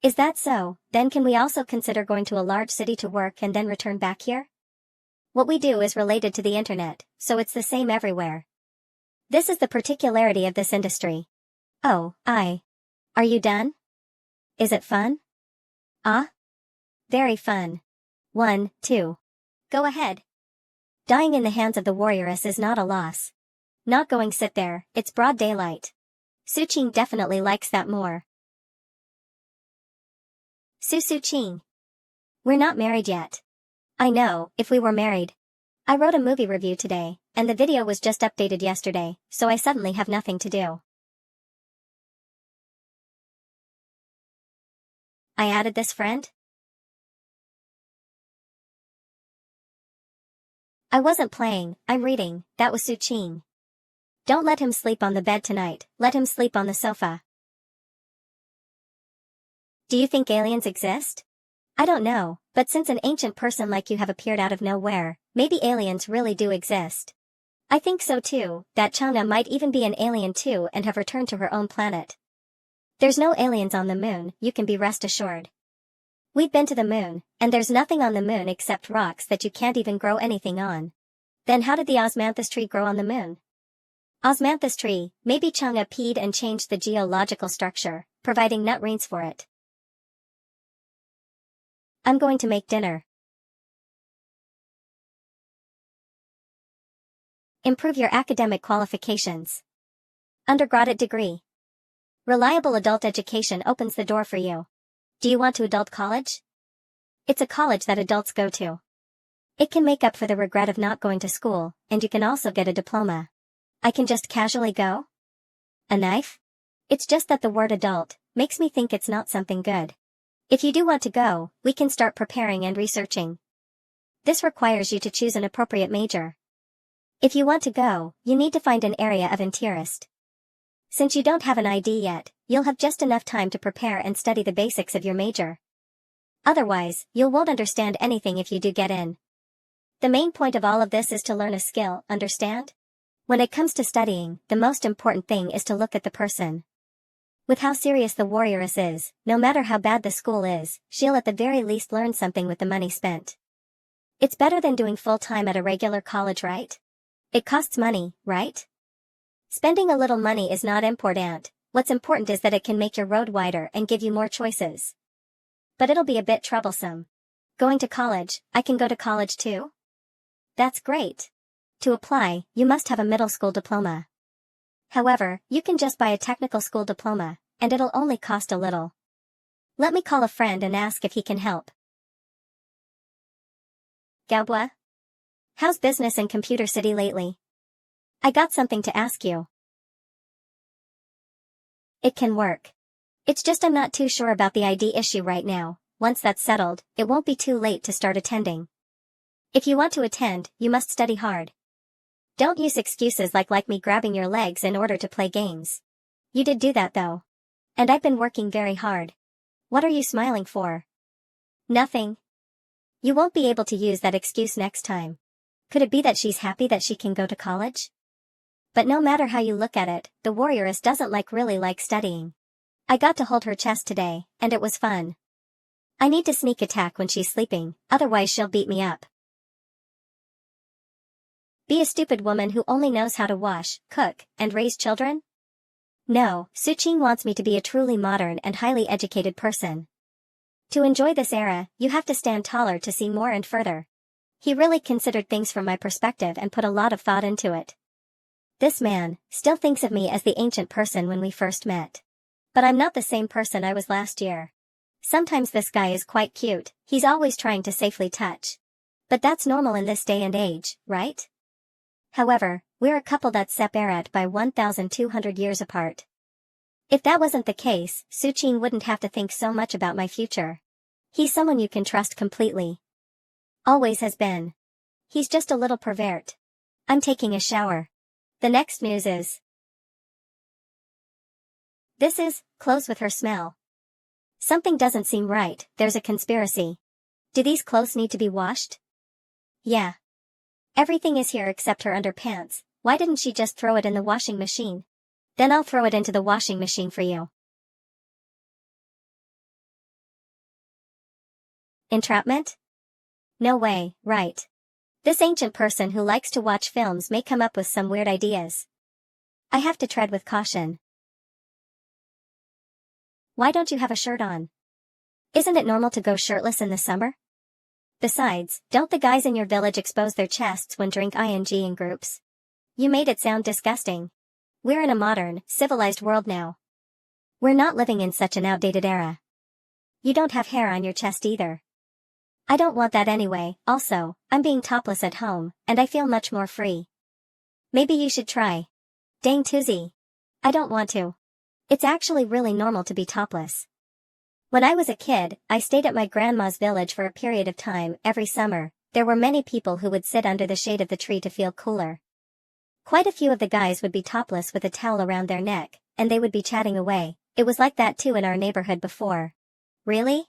Is that so? Then can we also consider going to a large city to work and then return back here? What we do is related to the internet, so it's the same everywhere. This is the particularity of this industry. Oh, Are you done? Is it fun? Ah? Very fun. 1, 2. Go ahead. Dying in the hands of the warrioress is not a loss. Not going sit there, it's broad daylight. Su-Qing definitely likes that more. Su-Qing. We're not married yet. I know, if we were married. I wrote a movie review today, and the video was just updated yesterday, so I suddenly have nothing to do. I added this friend? I wasn't playing, I'm reading. That was Su-Qing. Don't let him sleep on the bed tonight, let him sleep on the sofa. Do you think aliens exist? I don't know, but since an ancient person like you have appeared out of nowhere, maybe aliens really do exist. I think so too, that Chang'e might even be an alien too and have returned to her own planet. There's no aliens on the moon, you can be rest assured. We've been to the moon, and there's nothing on the moon except rocks that you can't even grow anything on. Then how did the osmanthus tree grow on the moon? Osmanthus tree, maybe Chang'e peed and changed the geological structure, providing nut rains for it. I'm going to make dinner. Improve your academic qualifications. Undergraduate degree. Reliable adult education opens the door for you. Do you want to adult college? It's a college that adults go to. It can make up for the regret of not going to school, and you can also get a diploma. I can just casually go? A knife? It's just that the word adult makes me think it's not something good. If you do want to go, we can start preparing and researching. This requires you to choose an appropriate major. If you want to go, you need to find an area of interest. Since you don't have an ID yet, you'll have just enough time to prepare and study the basics of your major. Otherwise, you won't understand anything if you do get in. The main point of all of this is to learn a skill, understand? When it comes to studying, the most important thing is to look at the person. With how serious the warrioress is, no matter how bad the school is, she'll at the very least learn something with the money spent. It's better than doing full-time at a regular college, right? It costs money, right? Spending a little money is not important. What's important is that it can make your road wider and give you more choices. But it'll be a bit troublesome. Going to college, I can go to college too? That's great. To apply, you must have a middle school diploma. However, you can just buy a technical school diploma, and it'll only cost a little. Let me call a friend and ask if he can help. Gaobua? How's business in Computer City lately? I got something to ask you. It can work. It's just I'm not too sure about the ID issue right now. Once that's settled, it won't be too late to start attending. If you want to attend, you must study hard. Don't use excuses like me grabbing your legs in order to play games. You did do that though. And I've been working very hard. What are you smiling for? Nothing. You won't be able to use that excuse next time. Could it be that she's happy that she can go to college? But no matter how you look at it, the warrioress doesn't really like studying. I got to hold her chest today, and it was fun. I need to sneak attack when she's sleeping, otherwise she'll beat me up. Be a stupid woman who only knows how to wash, cook, and raise children? No, Suqing wants me to be a truly modern and highly educated person. To enjoy this era, you have to stand taller to see more and further. He really considered things from my perspective and put a lot of thought into it. This man still thinks of me as the ancient person when we first met. But I'm not the same person I was last year. Sometimes this guy is quite cute, he's always trying to safely touch. But that's normal in this day and age, right? However, we're a couple that's separated by 1,200 years apart. If that wasn't the case, Suqing wouldn't have to think so much about my future. He's someone you can trust completely. Always has been. He's just a little pervert. I'm taking a shower. The next news is. This is, clothes with her smell. Something doesn't seem right, there's a conspiracy. Do these clothes need to be washed? Yeah. Everything is here except her underpants, why didn't she just throw it in the washing machine? Then I'll throw it into the washing machine for you. Entrapment? No way, right. This ancient person who likes to watch films may come up with some weird ideas. I have to tread with caution. Why don't you have a shirt on? Isn't it normal to go shirtless in the summer? Besides, don't the guys in your village expose their chests when drink ing in groups? You made it sound disgusting. We're in a modern, civilized world now. We're not living in such an outdated era. You don't have hair on your chest either. I don't want that anyway, also, I'm being topless at home, and I feel much more free. Maybe you should try. Dang Tuzi. I don't want to. It's actually really normal to be topless. When I was a kid, I stayed at my grandma's village for a period of time every summer. There were many people who would sit under the shade of the tree to feel cooler. Quite a few of the guys would be topless with a towel around their neck, and they would be chatting away. It was like that too in our neighborhood before. Really?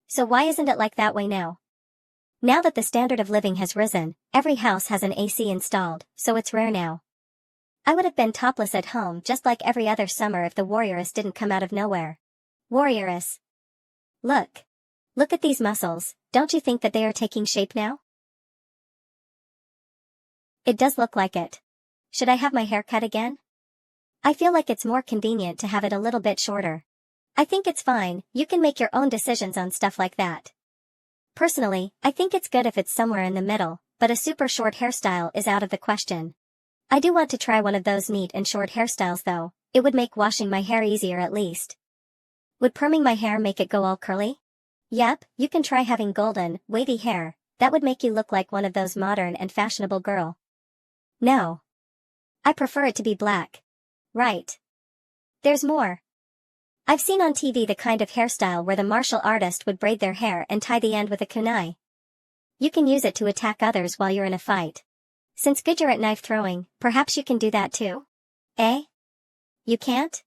So why isn't it like that way now? Now that the standard of living has risen, every house has an AC installed, so it's rare now. I would have been topless at home just like every other summer if the warrioress didn't come out of nowhere. Warrioress. Look. Look at these muscles, don't you think that they are taking shape now? It does look like it. Should I have my hair cut again? I feel like it's more convenient to have it a little bit shorter. I think it's fine, you can make your own decisions on stuff like that. Personally, I think it's good if it's somewhere in the middle, but a super short hairstyle is out of the question. I do want to try one of those neat and short hairstyles though, it would make washing my hair easier at least. Would perming my hair make it go all curly? Yep, you can try having golden, wavy hair, that would make you look like one of those modern and fashionable girl. No. I prefer it to be black. Right. There's more. I've seen on TV the kind of hairstyle where the martial artist would braid their hair and tie the end with a kunai. You can use it to attack others while you're in a fight. Since good you're at knife throwing, perhaps you can do that too? Eh? You can't?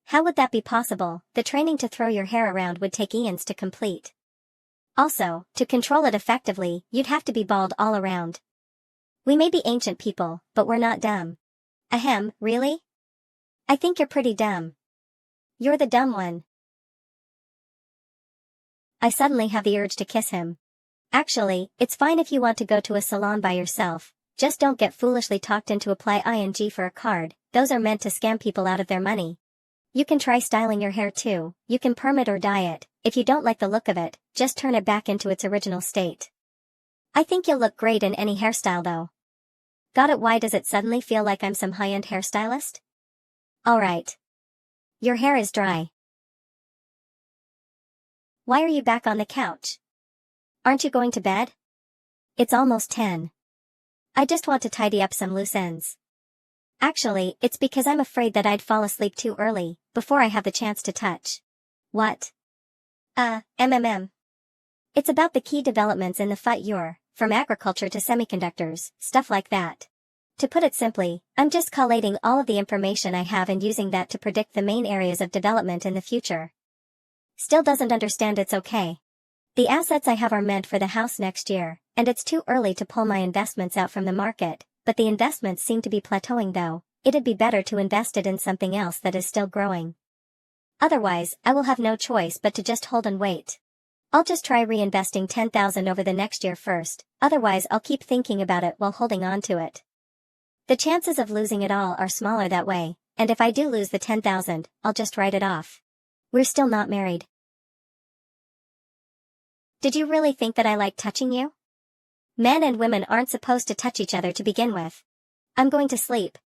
How would that be possible? The training to throw your hair around would take eons to complete. Also, to control it effectively, you'd have to be bald all around. We may be ancient people, but we're not dumb. Ahem, really? I think you're pretty dumb. You're the dumb one. I suddenly have the urge to kiss him. Actually, it's fine if you want to go to a salon by yourself, just don't get foolishly talked into apply ing for a card, those are meant to scam people out of their money. You can try styling your hair too, you can perm it or dye it, if you don't like the look of it, just turn it back into its original state. I think you'll look great in any hairstyle though. Got it? Why does it suddenly feel like I'm some high-end hairstylist? Alright. Your hair is dry. Why are you back on the couch? Aren't you going to bed? It's almost 10. I just want to tidy up some loose ends. Actually, it's because I'm afraid that I'd fall asleep too early, before I have the chance to touch. What? It's about the key developments in the FUTURE, from agriculture to semiconductors, stuff like that. To put it simply, I'm just collating all of the information I have and using that to predict the main areas of development in the future. Still doesn't understand? It's okay. The assets I have are meant for the house next year, and it's too early to pull my investments out from the market, but the investments seem to be plateauing though. It'd be better to invest it in something else that is still growing. Otherwise, I will have no choice but to just hold and wait. I'll just try reinvesting 10,000 over the next year first, otherwise I'll keep thinking about it while holding on to it. The chances of losing it all are smaller that way, and if I do lose the 10,000, I'll just write it off. We're still not married. Did you really think that I like touching you? Men and women aren't supposed to touch each other to begin with. I'm going to sleep.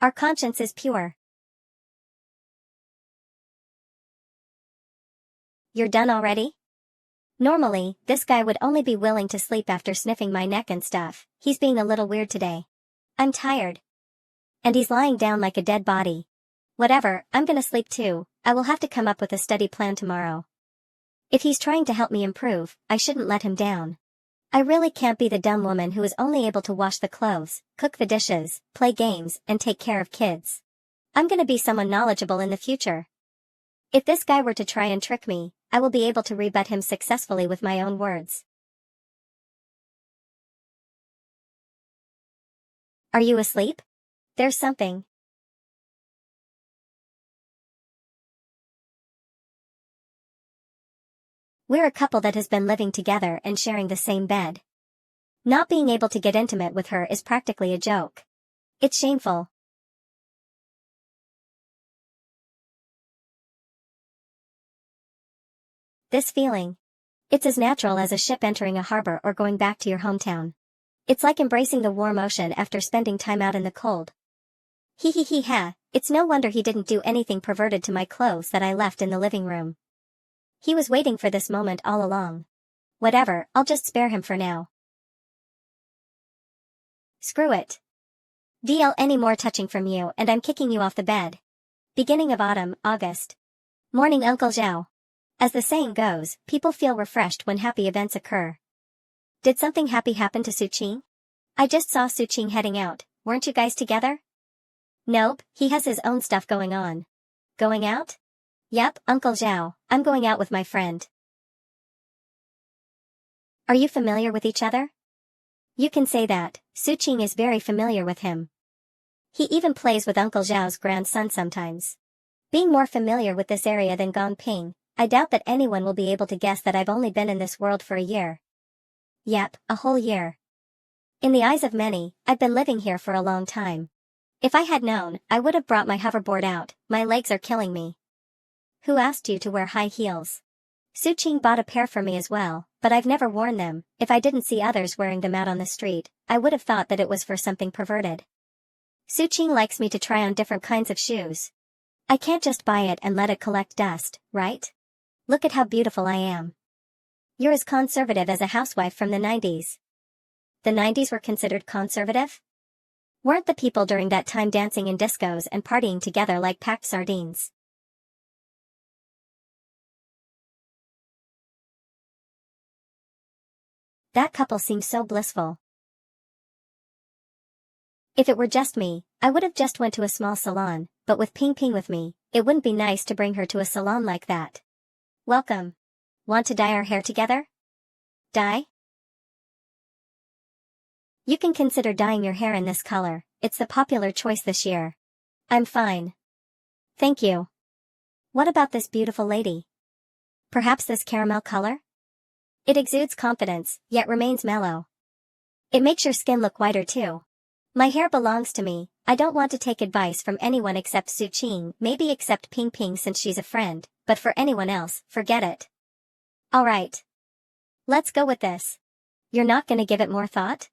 Our conscience is pure. You're done already? Normally, this guy would only be willing to sleep after sniffing my neck and stuff. He's being a little weird today. I'm tired. And he's lying down like a dead body. Whatever, I'm gonna sleep too. I will have to come up with a study plan tomorrow. If he's trying to help me improve, I shouldn't let him down. I really can't be the dumb woman who is only able to wash the clothes, cook the dishes, play games, and take care of kids. I'm gonna be someone knowledgeable in the future. If this guy were to try and trick me, I will be able to rebut him successfully with my own words. Are you asleep? There's something. We're a couple that has been living together and sharing the same bed. Not being able to get intimate with her is practically a joke. It's shameful. This feeling. It's as natural as a ship entering a harbor or going back to your hometown. It's like embracing the warm ocean after spending time out in the cold. Ha, it's no wonder he didn't do anything perverted to my clothes that I left in the living room. He was waiting for this moment all along. Whatever, I'll just spare him for now. Screw it. DL any more touching from you and I'm kicking you off the bed. Beginning of autumn, August. Morning Uncle Zhao. As the saying goes, people feel refreshed when happy events occur. Did something happy happen to Suqing? I just saw Suqing heading out. Weren't you guys together? Nope, he has his own stuff going on. Going out? Yep, Uncle Zhao, I'm going out with my friend. Are you familiar with each other? You can say that. Suqing is very familiar with him. He even plays with Uncle Zhao's grandson sometimes. Being more familiar with this area than Gongping, I doubt that anyone will be able to guess that I've only been in this world for a year. Yep, a whole year. In the eyes of many, I've been living here for a long time. If I had known, I would have brought my hoverboard out. My legs are killing me. Who asked you to wear high heels? Suqing bought a pair for me as well, but I've never worn them. If I didn't see others wearing them out on the street, I would have thought that it was for something perverted. Suqing likes me to try on different kinds of shoes. I can't just buy it and let it collect dust, right? Look at how beautiful I am. You're as conservative as a housewife from the 90s. The 90s were considered conservative? Weren't the people during that time dancing in discos and partying together like packed sardines? That couple seems so blissful. If it were just me, I would have just went to a small salon, but with Ping Ping with me, it wouldn't be nice to bring her to a salon like that. Welcome. Want to dye our hair together? Dye? You can consider dyeing your hair in this color, it's the popular choice this year. I'm fine. Thank you. What about this beautiful lady? Perhaps this caramel color? It exudes confidence, yet remains mellow. It makes your skin look whiter too. My hair belongs to me, I don't want to take advice from anyone except Suqing, maybe except Ping Ping since she's a friend, but for anyone else, forget it. Alright. Let's go with this. You're not gonna give it more thought?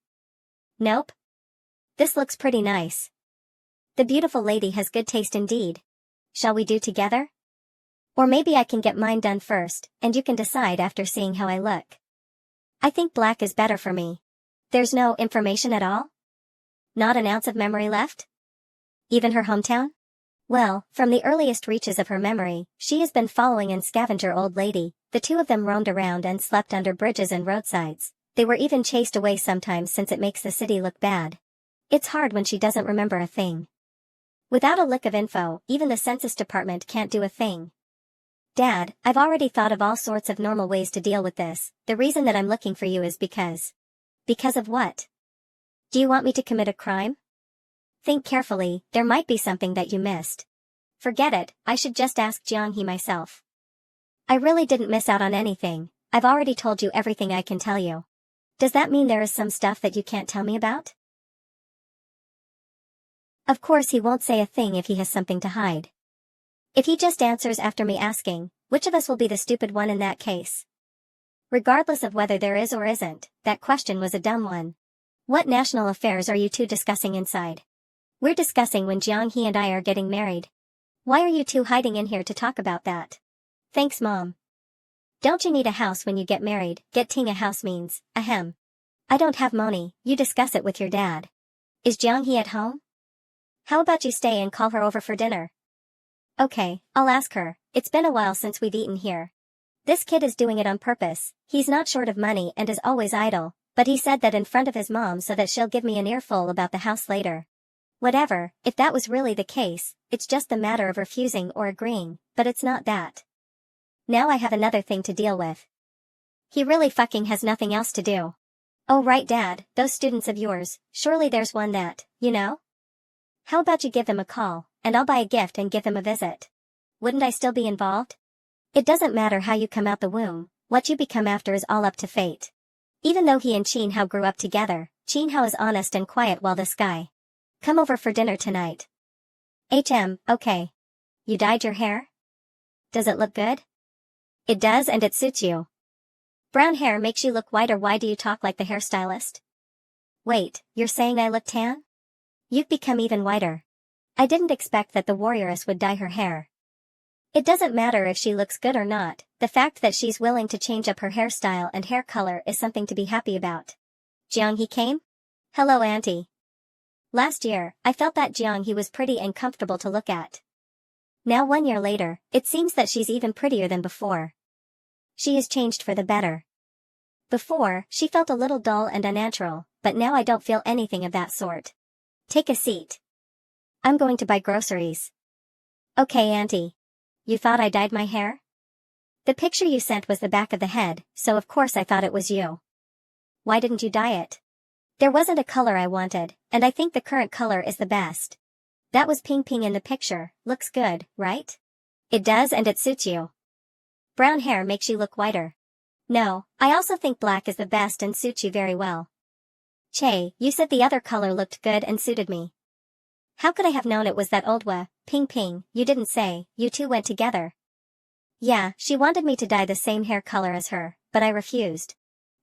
Nope. This looks pretty nice. The beautiful lady has good taste indeed. Shall we do together? Or maybe I can get mine done first, and you can decide after seeing how I look. I think black is better for me. There's no information at all? Not an ounce of memory left? Even her hometown? Well, from the earliest reaches of her memory, she has been following and scavenger old lady. The two of them roamed around and slept under bridges and roadsides. They were even chased away sometimes since it makes the city look bad. It's hard when she doesn't remember a thing. Without a lick of info, even the census department can't do a thing. Dad, I've already thought of all sorts of normal ways to deal with this. The reason that I'm looking for you is because. Because of what? Do you want me to commit a crime? Think carefully, there might be something that you missed. Forget it, I should just ask Jiang-hee myself. I really didn't miss out on anything, I've already told you everything I can tell you. Does that mean there is some stuff that you can't tell me about? Of course he won't say a thing if he has something to hide. If he just answers after me asking, which of us will be the stupid one in that case? Regardless of whether there is or isn't, that question was a dumb one. What national affairs are you two discussing inside? We're discussing when Jiang-hee and I are getting married. Why are you two hiding in here to talk about that? Thanks, Mom. Don't you need a house when you get married? Getting a house means, ahem. I don't have money, you discuss it with your dad. Is Jiang-hee at home? How about you stay and call her over for dinner? Okay, I'll ask her, it's been a while since we've eaten here. This kid is doing it on purpose, he's not short of money and is always idle, but he said that in front of his mom so that she'll give me an earful about the house later. Whatever, if that was really the case, it's just the matter of refusing or agreeing, but it's not that. Now I have another thing to deal with. He really fucking has nothing else to do. Oh right, Dad, those students of yours, surely there's one that, you know? How about you give them a call, and I'll buy a gift and give them a visit? Wouldn't I still be involved? It doesn't matter how you come out the womb, what you become after is all up to fate. Even though he and Chin Hao grew up together, Chin Hao is honest and quiet while this guy. Come over for dinner tonight. Okay. You dyed your hair? Does it look good? It does and it suits you. Brown hair makes you look whiter. Why do you talk like the hairstylist? Wait, you're saying I look tan? You've become even whiter. I didn't expect that the warrioress would dye her hair. It doesn't matter if she looks good or not, the fact that she's willing to change up her hairstyle and hair color is something to be happy about. Jiang-hee came? Hello, Auntie. Last year, I felt that Jiang-hee was pretty and comfortable to look at. Now 1 year later, it seems that she's even prettier than before. She has changed for the better. Before, she felt a little dull and unnatural, but now I don't feel anything of that sort. Take a seat. I'm going to buy groceries. Okay, Auntie. You thought I dyed my hair? The picture you sent was the back of the head, so of course I thought it was you. Why didn't you dye it? There wasn't a color I wanted, and I think the current color is the best. That was ping in the picture, looks good, right? It does and it suits you. Brown hair makes you look whiter. No, I also think black is the best and suits you very well. Che, you said the other color looked good and suited me. How could I have known it was that old wa? Ping, you didn't say, you two went together. Yeah, she wanted me to dye the same hair color as her, but I refused.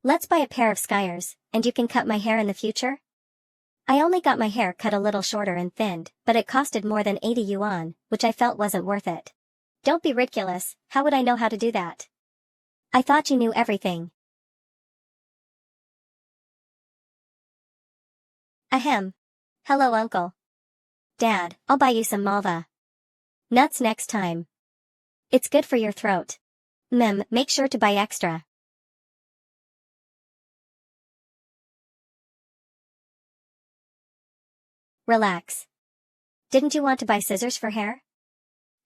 Let's buy a pair of skiers, and you can cut my hair in the future? I only got my hair cut a little shorter and thinned, but it costed more than 80 yuan, which I felt wasn't worth it. Don't be ridiculous, how would I know how to do that? I thought you knew everything. Ahem. Hello, Uncle. Dad, I'll buy you some malva. Nuts next time. It's good for your throat. Make sure to buy extra. Relax. Didn't you want to buy scissors for hair?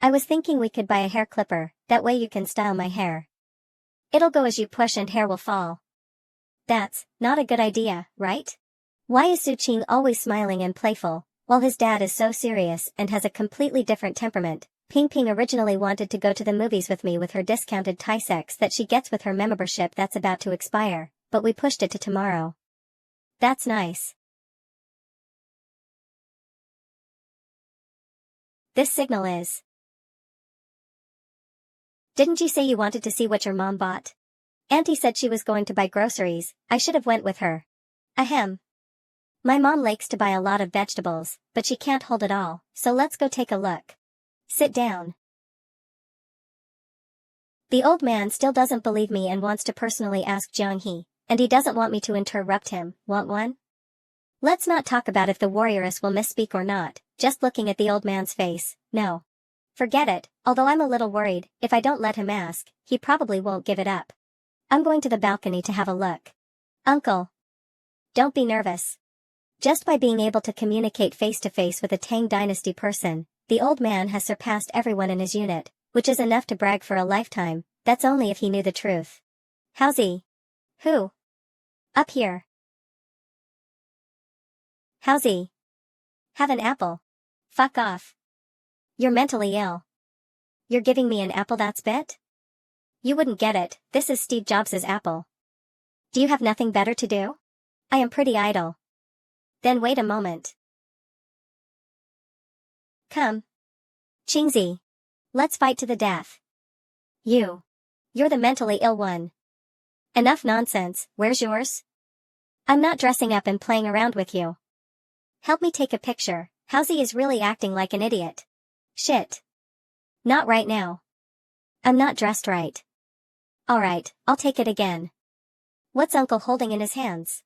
I was thinking we could buy a hair clipper, that way you can style my hair. It'll go as you push and hair will fall. That's not a good idea, right? Why is Su Qing always smiling and playful, while his dad is so serious and has a completely different temperament? Ping originally wanted to go to the movies with me with her discounted Thai sex that she gets with her membership that's about to expire, but we pushed it to tomorrow. That's nice. This signal is. Didn't you say you wanted to see what your mom bought? Auntie said she was going to buy groceries, I should have went with her. Ahem. My mom likes to buy a lot of vegetables, but she can't hold it all, so let's go take a look. Sit down. The old man still doesn't believe me and wants to personally ask Jiang-hee, and he doesn't want me to interrupt him. Want one? Let's not talk about if the warrioress will misspeak or not, just looking at the old man's face, no. Forget it, although I'm a little worried, if I don't let him ask, he probably won't give it up. I'm going to the balcony to have a look. Uncle. Don't be nervous. Just by being able to communicate face-to-face with a Tang Dynasty person, the old man has surpassed everyone in his unit, which is enough to brag for a lifetime, that's only if he knew the truth. How's he? Who? Up here. Howsy? Have an apple. Fuck off. You're mentally ill. You're giving me an apple that's bit? You wouldn't get it, this is Steve Jobs's apple. Do you have nothing better to do? I am pretty idle. Then wait a moment. Come. Chingzi. Let's fight to the death. You're the mentally ill one. Enough nonsense, where's yours? I'm not dressing up and playing around with you. Help me take a picture, Howsy is really acting like an idiot. Shit. Not right now. I'm not dressed right. Alright, I'll take it again. What's Uncle holding in his hands?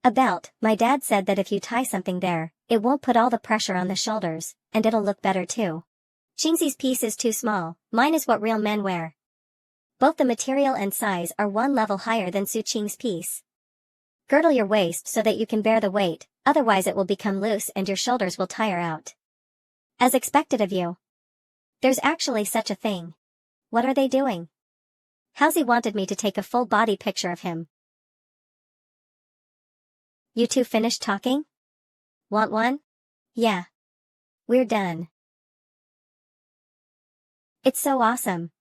A belt. My dad said that if you tie something there, it won't put all the pressure on the shoulders, and it'll look better too. Chingzi's piece is too small, mine is what real men wear. Both the material and size are one level higher than Su Qing's piece. Girdle your waist so that you can bear the weight, otherwise it will become loose and your shoulders will tire out. As expected of you. There's actually such a thing. What are they doing? Howsy wanted me to take a full body picture of him. You two finished talking? Want one? Yeah. We're done. It's so awesome.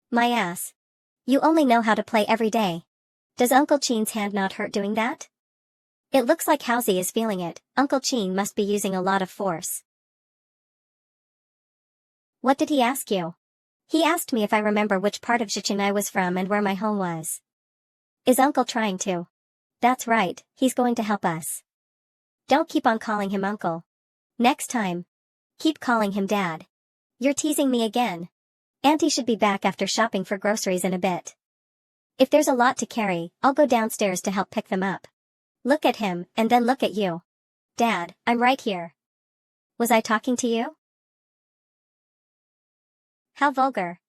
My ass. You only know how to play every day. Does Uncle Chin's hand not hurt doing that? It looks like Howsy is feeling it, Uncle Chin must be using a lot of force. What did he ask you? He asked me if I remember which part of Zhejiang I was from and where my home was. Is Uncle trying to? That's right, he's going to help us. Don't keep on calling him Uncle. Next time. Keep calling him Dad. You're teasing me again. Auntie should be back after shopping for groceries in a bit. If there's a lot to carry, I'll go downstairs to help pick them up. Look at him, and then look at you. Dad, I'm right here. Was I talking to you? How vulgar.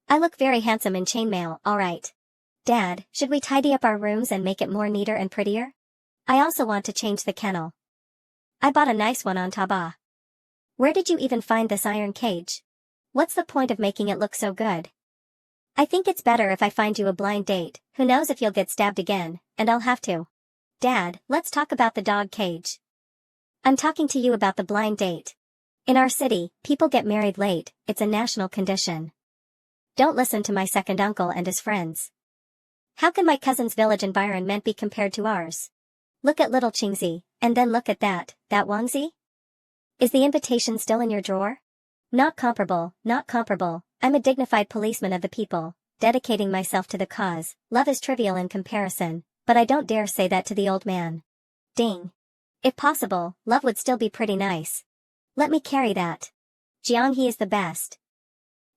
I look very handsome in chainmail, alright. Dad, should we tidy up our rooms and make it more neater and prettier? I also want to change the kennel. I bought a nice one on Taobao. Where did you even find this iron cage? What's the point of making it look so good? I think it's better if I find you a blind date, who knows if you'll get stabbed again, and I'll have to. Dad, let's talk about the dog cage. I'm talking to you about the blind date. In our city, people get married late, it's a national condition. Don't listen to my second uncle and his friends. How can my cousin's village environment be compared to ours? Look at little Chingzi, and then look at that Wangzi? Is the invitation still in your drawer? Not comparable, not comparable. I'm a dignified policeman of the people, dedicating myself to the cause. Love is trivial in comparison, but I don't dare say that to the old man. Ding. If possible, love would still be pretty nice. Let me carry that. Jiang He is the best.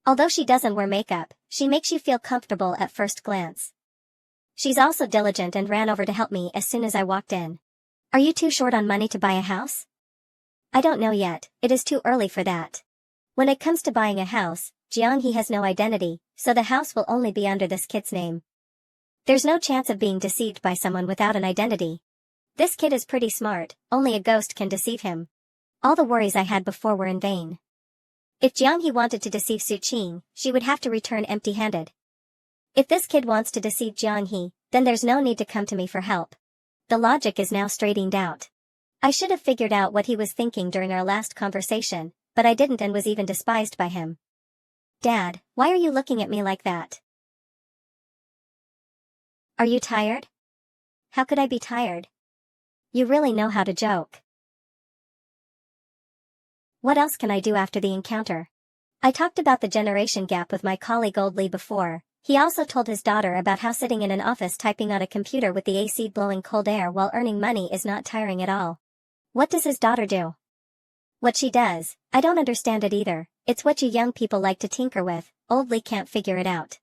Although she doesn't wear makeup, she makes you feel comfortable at first glance. She's also diligent and ran over to help me as soon as I walked in. Are you too short on money to buy a house? I don't know yet, it is too early for that. When it comes to buying a house, Jiang He has no identity, so the house will only be under this kid's name. There's no chance of being deceived by someone without an identity. This kid is pretty smart, only a ghost can deceive him. All the worries I had before were in vain. If Jiang He wanted to deceive Su Qing, she would have to return empty-handed. If this kid wants to deceive Jiang He, then there's no need to come to me for help. The logic is now straightened out. I should have figured out what he was thinking during our last conversation, but I didn't and was even despised by him. Dad, why are you looking at me like that? Are you tired? How could I be tired? You really know how to joke. What else can I do after the encounter? I talked about the generation gap with my colleague Old Lee before. He also told his daughter about how sitting in an office typing on a computer with the AC blowing cold air while earning money is not tiring at all. What does his daughter do? What she does, I don't understand it either. It's what you young people like to tinker with. Old Lee can't figure it out.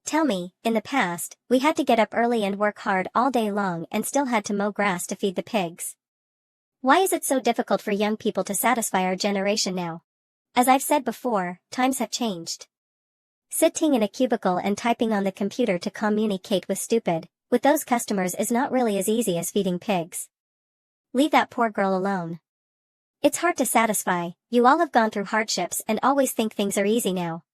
Tell me, in the past, we had to get up early and work hard all day long and still had to mow grass to feed the pigs. Why is it so difficult for young people to satisfy our generation now? As I've said before, times have changed. Sitting in a cubicle and typing on the computer to communicate with those customers is not really as easy as feeding pigs. Leave that poor girl alone. It's hard to satisfy, you all have gone through hardships and always think things are easy now.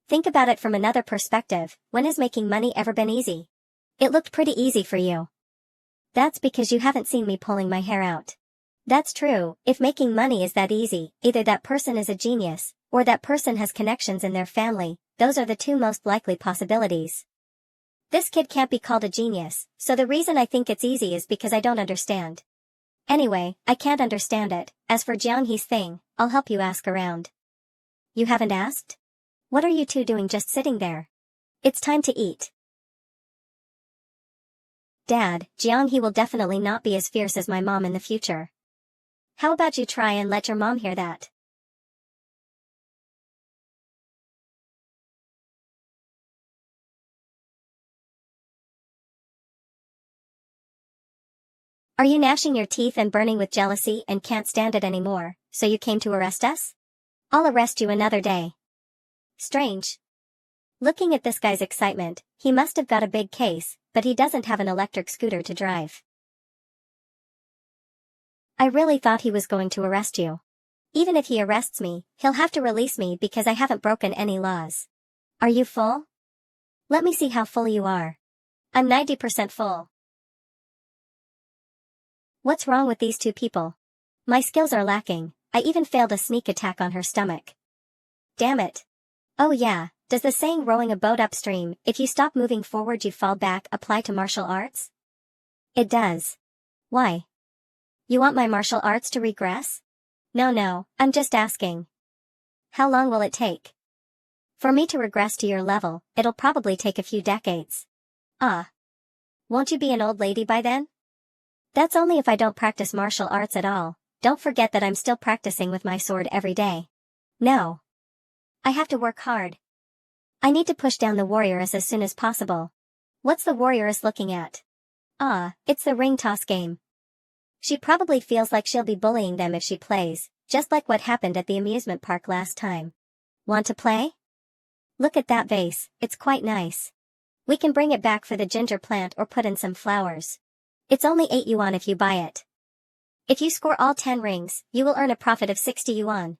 Think about it from another perspective, when has making money ever been easy? It looked pretty easy for you. That's because you haven't seen me pulling my hair out. That's true, if making money is that easy, either that person is a genius, or that person has connections in their family, those are the two most likely possibilities. This kid can't be called a genius, so the reason I think it's easy is because I don't understand. Anyway, I can't understand it. As for Jianghe's thing, I'll help you ask around. You haven't asked? What are you two doing just sitting there? It's time to eat. Dad, Jianghe will definitely not be as fierce as my mom in the future. How about you try and let your mom hear that? Are you gnashing your teeth and burning with jealousy and can't stand it anymore, so you came to arrest us? I'll arrest you another day. Strange. Looking at this guy's excitement, he must have got a big case, but he doesn't have an electric scooter to drive. I really thought he was going to arrest you. Even if he arrests me, he'll have to release me because I haven't broken any laws. Are you full? Let me see how full you are. I'm 90% full. What's wrong with these two people? My skills are lacking. I even failed a sneak attack on her stomach. Damn it. Oh yeah, does the saying rowing a boat upstream, if you stop moving forward you fall back, apply to martial arts? It does. Why? You want my martial arts to regress? No, I'm just asking. How long will it take? For me to regress to your level, it'll probably take a few decades. Ah. Won't you be an old lady by then? That's only if I don't practice martial arts at all. Don't forget that I'm still practicing with my sword every day. No. I have to work hard. I need to push down the warrioress as soon as possible. What's the warrioress looking at? Ah, it's the ring toss game. She probably feels like she'll be bullying them if she plays, just like what happened at the amusement park last time. Want to play? Look at that vase, it's quite nice. We can bring it back for the ginger plant or put in some flowers. It's only 8 yuan if you buy it. If you score all 10 rings, you will earn a profit of 60 yuan.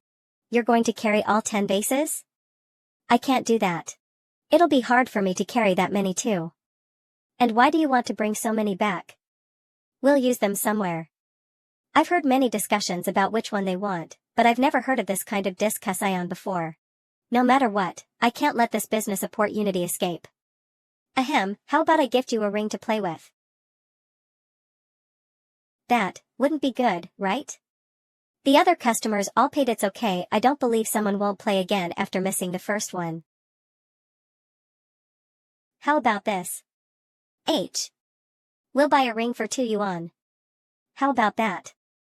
You're going to carry all 10 bases? I can't do that. It'll be hard for me to carry that many too. And why do you want to bring so many back? We'll use them somewhere. I've heard many discussions about which one they want, but I've never heard of this kind of discussion before. No matter what, I can't let this business opportunity escape. Ahem, how about I gift you a ring to play with? That wouldn't be good, right? The other customers all paid. It's okay. I don't believe someone won't play again after missing the first one. How about this? We'll buy a ring for 2 yuan. How about that?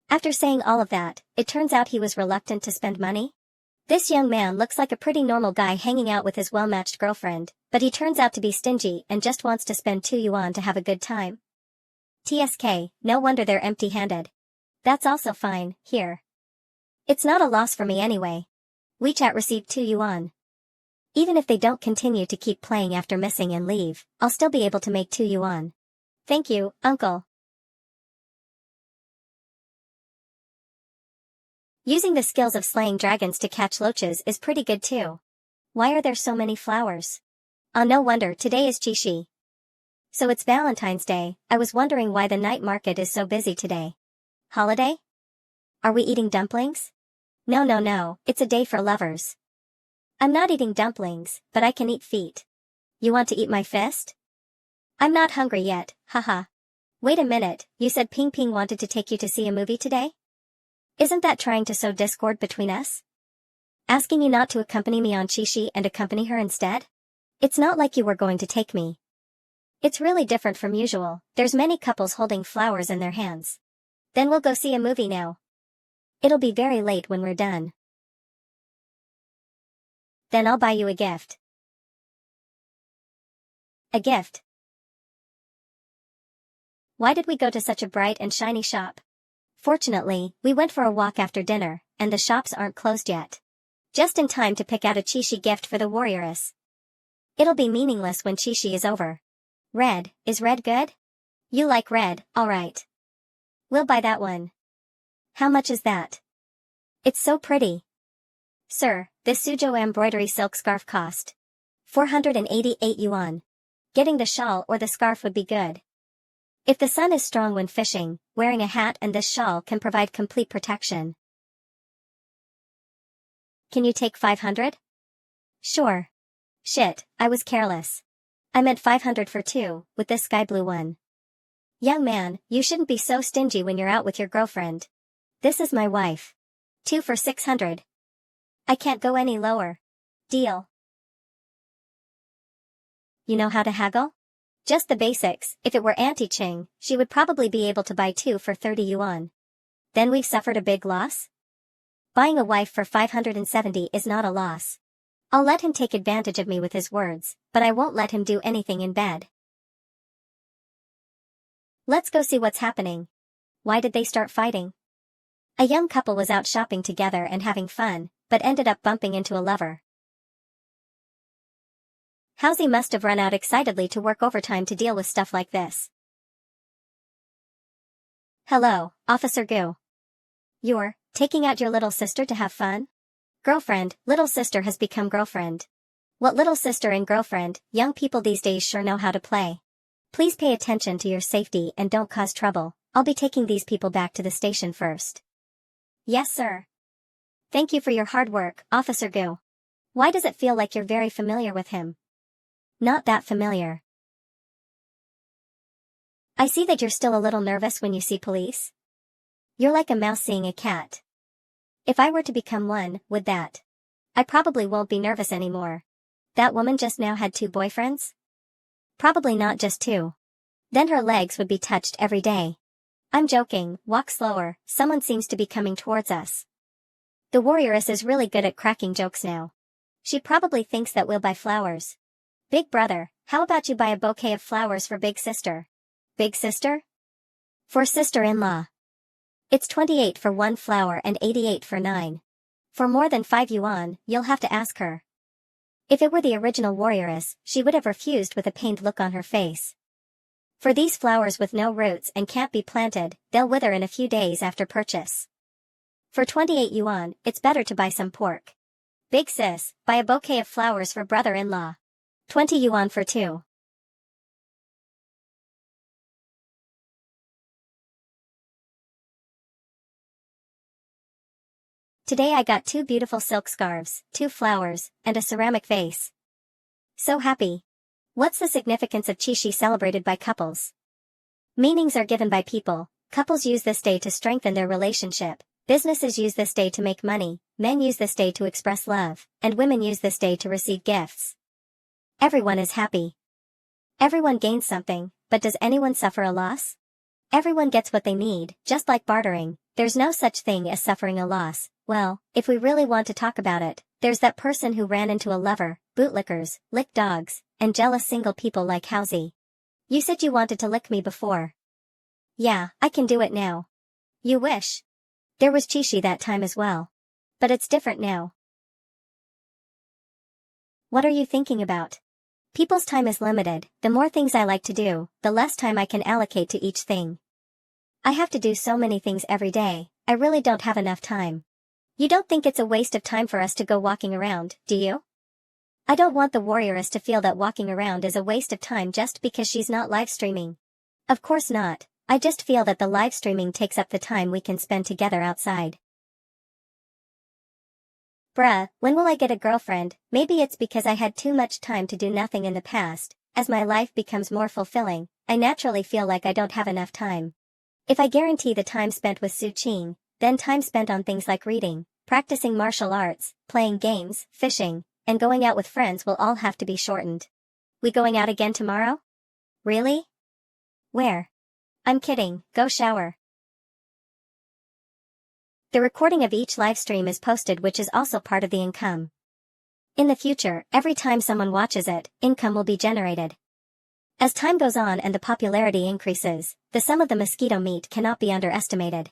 After saying all of that, it turns out he was reluctant to spend money? This young man looks like a pretty normal guy hanging out with his well-matched girlfriend, but he turns out to be stingy and just wants to spend 2 yuan to have a good time. TSK, no wonder they're empty-handed. That's also fine, here. It's not a loss for me anyway. WeChat received 2 yuan. Even if they don't continue to keep playing after missing and leave, I'll still be able to make 2 yuan. Thank you, uncle. Using the skills of slaying dragons to catch loaches is pretty good too. Why are there so many flowers? No wonder today is Qixi. So it's Valentine's Day. I was wondering why the night market is so busy today. Holiday? Are we eating dumplings? No, it's a day for lovers. I'm not eating dumplings, but I can eat feet. You want to eat my fist? I'm not hungry yet, haha. Wait a minute, you said Ping Ping wanted to take you to see a movie today? Isn't that trying to sow discord between us? Asking you not to accompany me on Qixi and accompany her instead? It's not like you were going to take me. It's really different from usual. There's many couples holding flowers in their hands. Then we'll go see a movie now. It'll be very late when we're done. Then I'll buy you a gift. A gift? Why did we go to such a bright and shiny shop? Fortunately, we went for a walk after dinner, and the shops aren't closed yet. Just in time to pick out a Qixi gift for the warrioress. It'll be meaningless when Qixi is over. Red, is red good? You like red, alright. We'll buy that one. How much is that? It's so pretty. Sir, this Suzhou embroidery silk scarf cost 488 yuan. Getting the shawl or the scarf would be good. If the sun is strong when fishing, wearing a hat and this shawl can provide complete protection. Can you take 500? Sure. Shit, I was careless. I meant 500 for two, with this sky blue one. Young man, you shouldn't be so stingy when you're out with your girlfriend. This is my wife. 2 for 600. I can't go any lower. Deal. You know how to haggle? Just the basics. If it were Auntie Ching, she would probably be able to buy 2 for 30 yuan. Then we've suffered a big loss? Buying a wife for 570 is not a loss. I'll let him take advantage of me with his words, but I won't let him do anything in bed. Let's go see what's happening. Why did they start fighting? A young couple was out shopping together and having fun, but ended up bumping into a lover. Housie must have run out excitedly to work overtime to deal with stuff like this. Hello, Officer Gu. You're taking out your little sister to have fun? Girlfriend, little sister has become girlfriend. What little sister and girlfriend, young people these days sure know how to play. Please pay attention to your safety and don't cause trouble. I'll be taking these people back to the station first. Yes, sir. Thank you for your hard work, Officer Gu. Why does it feel like you're very familiar with him? Not that familiar. I see that you're still a little nervous when you see police. You're like a mouse seeing a cat. If I were to become one, would that? I probably won't be nervous anymore. That woman just now had 2 boyfriends? Probably not just 2. Then her legs would be touched every day. I'm joking, walk slower, someone seems to be coming towards us. The warrioress is really good at cracking jokes now. She probably thinks that we'll buy flowers. Big brother, how about you buy a bouquet of flowers for big sister? Big sister? For sister-in-law. It's 28 for 1 flower and 88 for 9. For more than 5 yuan, you'll have to ask her. If it were the original warrioress, she would have refused with a pained look on her face. For these flowers with no roots and can't be planted, they'll wither in a few days after purchase. For 28 yuan, it's better to buy some pork. Big sis, buy a bouquet of flowers for brother-in-law. 20 yuan for 2. Today I got 2 beautiful silk scarves, 2 flowers, and a ceramic vase. So happy. What's the significance of Qixi celebrated by couples? Meanings are given by people. Couples use this day to strengthen their relationship. Businesses use this day to make money. Men use this day to express love, and women use this day to receive gifts. Everyone is happy. Everyone gains something, but does anyone suffer a loss? Everyone gets what they need, just like bartering. There's no such thing as suffering a loss. Well, if we really want to talk about it, there's that person who ran into a lover, bootlickers, lick dogs, and jealous single people like Housie. You said you wanted to lick me before. Yeah, I can do it now. You wish. There was Qixi that time as well. But it's different now. What are you thinking about? People's time is limited. The more things I like to do, the less time I can allocate to each thing. I have to do so many things every day, I really don't have enough time. You don't think it's a waste of time for us to go walking around, do you? I don't want the warrioress to feel that walking around is a waste of time just because she's not live streaming. Of course not, I just feel that the live streaming takes up the time we can spend together outside. Bruh, when will I get a girlfriend? Maybe it's because I had too much time to do nothing in the past. As my life becomes more fulfilling, I naturally feel like I don't have enough time. If I guarantee the time spent with Su Qing, then time spent on things like reading, practicing martial arts, playing games, fishing, and going out with friends will all have to be shortened. We going out again tomorrow? Really? Where? I'm kidding, go shower. The recording of each live stream is posted, which is also part of the income. In the future, every time someone watches it, income will be generated. As time goes on and the popularity increases, the sum of the mosquito meat cannot be underestimated.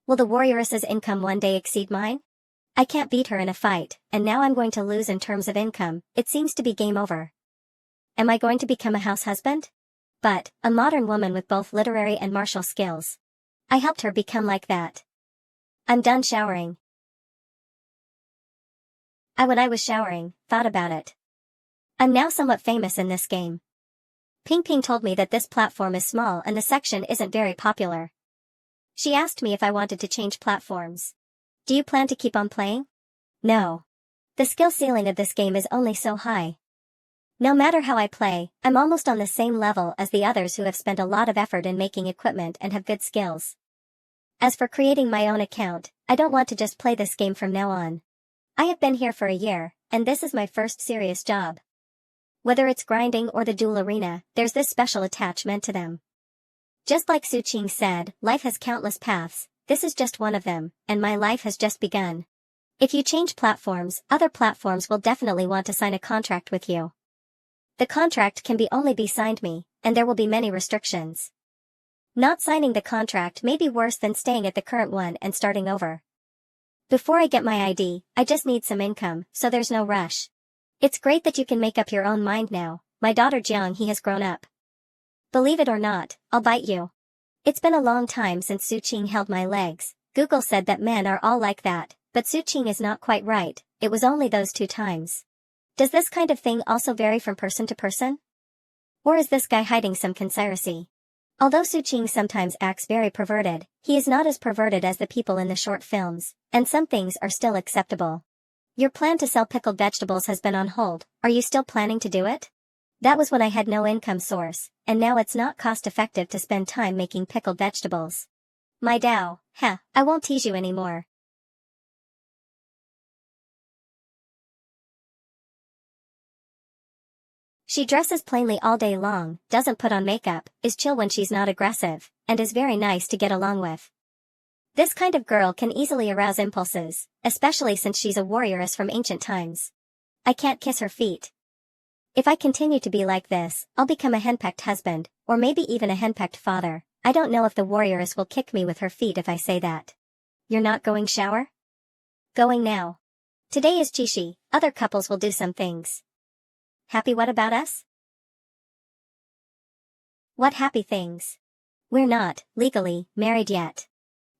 Will the warrioress's income one day exceed mine? I can't beat her in a fight, and now I'm going to lose in terms of income. It seems to be game over. Am I going to become a house husband? But, a modern woman with both literary and martial skills. I helped her become like that. I'm done showering. When I was showering, thought about it. I'm now somewhat famous in this game. Ping Ping told me that this platform is small and the section isn't very popular. She asked me if I wanted to change platforms. Do you plan to keep on playing? No. The skill ceiling of this game is only so high. No matter how I play, I'm almost on the same level as the others who have spent a lot of effort in making equipment and have good skills. As for creating my own account, I don't want to just play this game from now on. I have been here for a year, and this is my first serious job. Whether it's grinding or the duel arena, there's this special attachment to them. Just like Su Qing said, life has countless paths, this is just one of them, and my life has just begun. If you change platforms, other platforms will definitely want to sign a contract with you. The contract can only be signed me, and there will be many restrictions. Not signing the contract may be worse than staying at the current one and starting over. Before I get my ID, I just need some income, so there's no rush. It's great that you can make up your own mind now. My daughter Jiang he has grown up. Believe it or not, I'll bite you. It's been a long time since Su Qing held my legs. Google said that men are all like that, but Su Qing is not quite right, it was only those 2 times. Does this kind of thing also vary from person to person? Or is this guy hiding some conspiracy? Although Su Qing sometimes acts very perverted, he is not as perverted as the people in the short films, and some things are still acceptable. Your plan to sell pickled vegetables has been on hold, are you still planning to do it? That was when I had no income source, and now it's not cost-effective to spend time making pickled vegetables. My Dao, I won't tease you anymore. She dresses plainly all day long, doesn't put on makeup, is chill when she's not aggressive, and is very nice to get along with. This kind of girl can easily arouse impulses, especially since she's a warrioress from ancient times. I can't kiss her feet. If I continue to be like this, I'll become a henpecked husband, or maybe even a henpecked father. I don't know if the warrioress will kick me with her feet if I say that. You're not going shower? Going now. Today is Chishi, other couples will do some things. Happy what about us? What happy things? We're not, legally, married yet.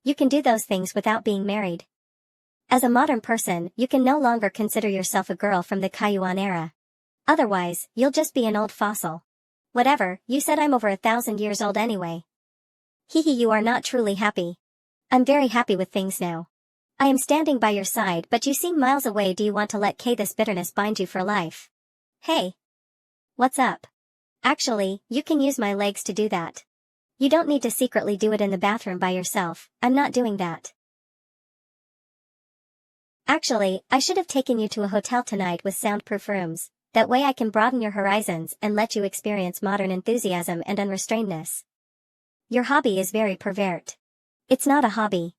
You can do those things without being married. As a modern person, you can no longer consider yourself a girl from the Kaiyuan era. Otherwise, you'll just be an old fossil. Whatever, you said I'm over 1,000 years old anyway. Hehe, you are not truly happy. I'm very happy with things now. I am standing by your side but you seem miles away. Do you want to let this bitterness bind you for life? Hey. What's up? Actually, you can use my legs to do that. You don't need to secretly do it in the bathroom by yourself, I'm not doing that. Actually, I should have taken you to a hotel tonight with soundproof rooms. That way I can broaden your horizons and let you experience modern enthusiasm and unrestrainedness. Your hobby is very pervert. It's not a hobby.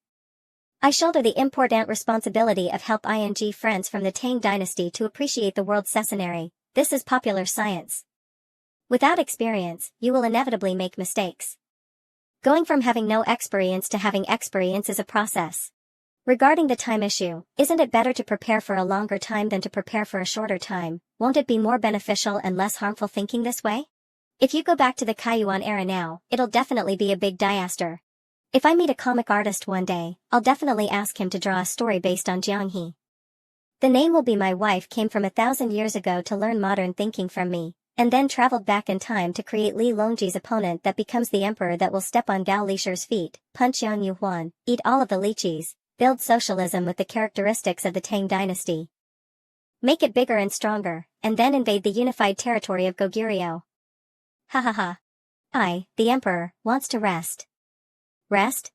I shoulder the important responsibility of help ing friends from the Tang dynasty to appreciate the world's scenary. This is popular science. Without experience, you will inevitably make mistakes. Going from having no experience to having experience is a process. Regarding the time issue, isn't it better to prepare for a longer time than to prepare for a shorter time? Won't it be more beneficial and less harmful thinking this way? If you go back to the Kaiyuan era now, it'll definitely be a big disaster. If I meet a comic artist one day, I'll definitely ask him to draw a story based on Jianghe. The name will be my wife came from 1,000 years ago to learn modern thinking from me, and then traveled back in time to create Li Longji's opponent that becomes the emperor that will step on Gao Lisher's feet, punch Yang Yuhuan, eat all of the lychees, build socialism with the characteristics of the Tang dynasty. Make it bigger and stronger, and then invade the unified territory of Goguryeo. Ha ha ha. I, the emperor, wants to rest. Rest?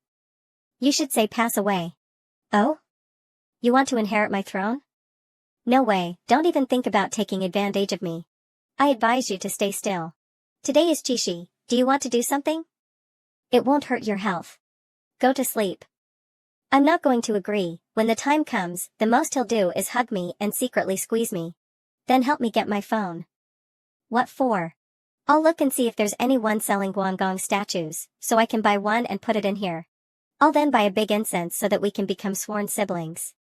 You should say pass away. Oh? You want to inherit my throne? No way, don't even think about taking advantage of me. I advise you to stay still. Today is Chishi, do you want to do something? It won't hurt your health. Go to sleep. I'm not going to agree. When the time comes, the most he'll do is hug me and secretly squeeze me. Then help me get my phone. What for? I'll look and see if there's anyone selling Guanggong statues, so I can buy one and put it in here. I'll then buy a big incense so that we can become sworn siblings.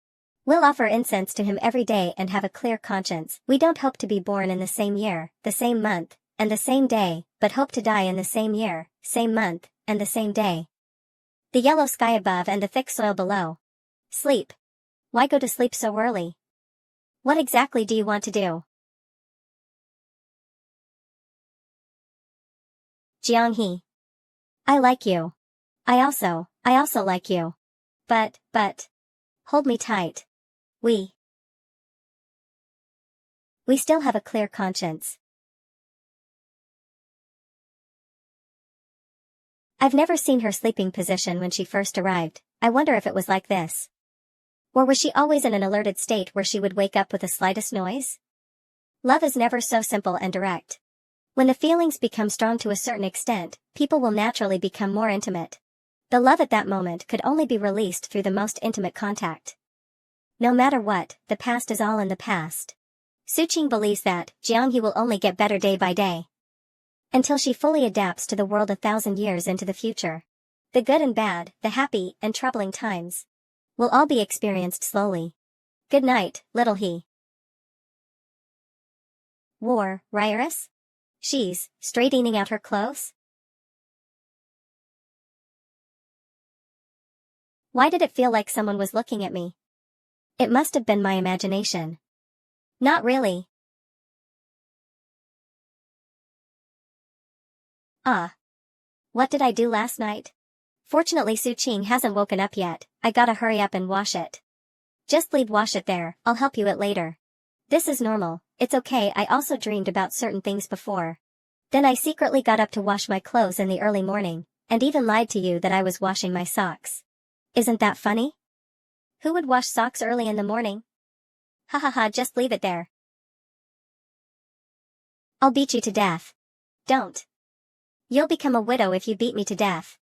We'll offer incense to him every day and have a clear conscience. We don't hope to be born in the same year, the same month, and the same day, but hope to die in the same year, same month, and the same day. The yellow sky above and the thick soil below. Sleep. Why go to sleep so early? What exactly do you want to do? Jiang-hee. I like you. I also like you. But. Hold me tight. We still have a clear conscience. I've never seen her sleeping position when she first arrived. I wonder if it was like this. Or was she always in an alerted state where she would wake up with the slightest noise? Love is never so simple and direct. When the feelings become strong to a certain extent, people will naturally become more intimate. The love at that moment could only be released through the most intimate contact. No matter what, the past is all in the past. Suqing believes that Jiang-hee will only get better day by day, until she fully adapts to the world 1,000 years into the future. The good and bad, the happy and troubling times, will all be experienced slowly. Good night, little he. War, Ryrus? She's straightening out her clothes? Why did it feel like someone was looking at me? It must have been my imagination. Not really. What did I do last night? Fortunately Suqing hasn't woken up yet. I gotta hurry up and wash it. Just leave wash it there, I'll help you it later. This is normal, it's okay. I also dreamed about certain things before. Then I secretly got up to wash my clothes in the early morning, and even lied to you that I was washing my socks. Isn't that funny? Who would wash socks early in the morning? Ha ha ha, just leave it there. I'll beat you to death. Don't. You'll become a widow if you beat me to death.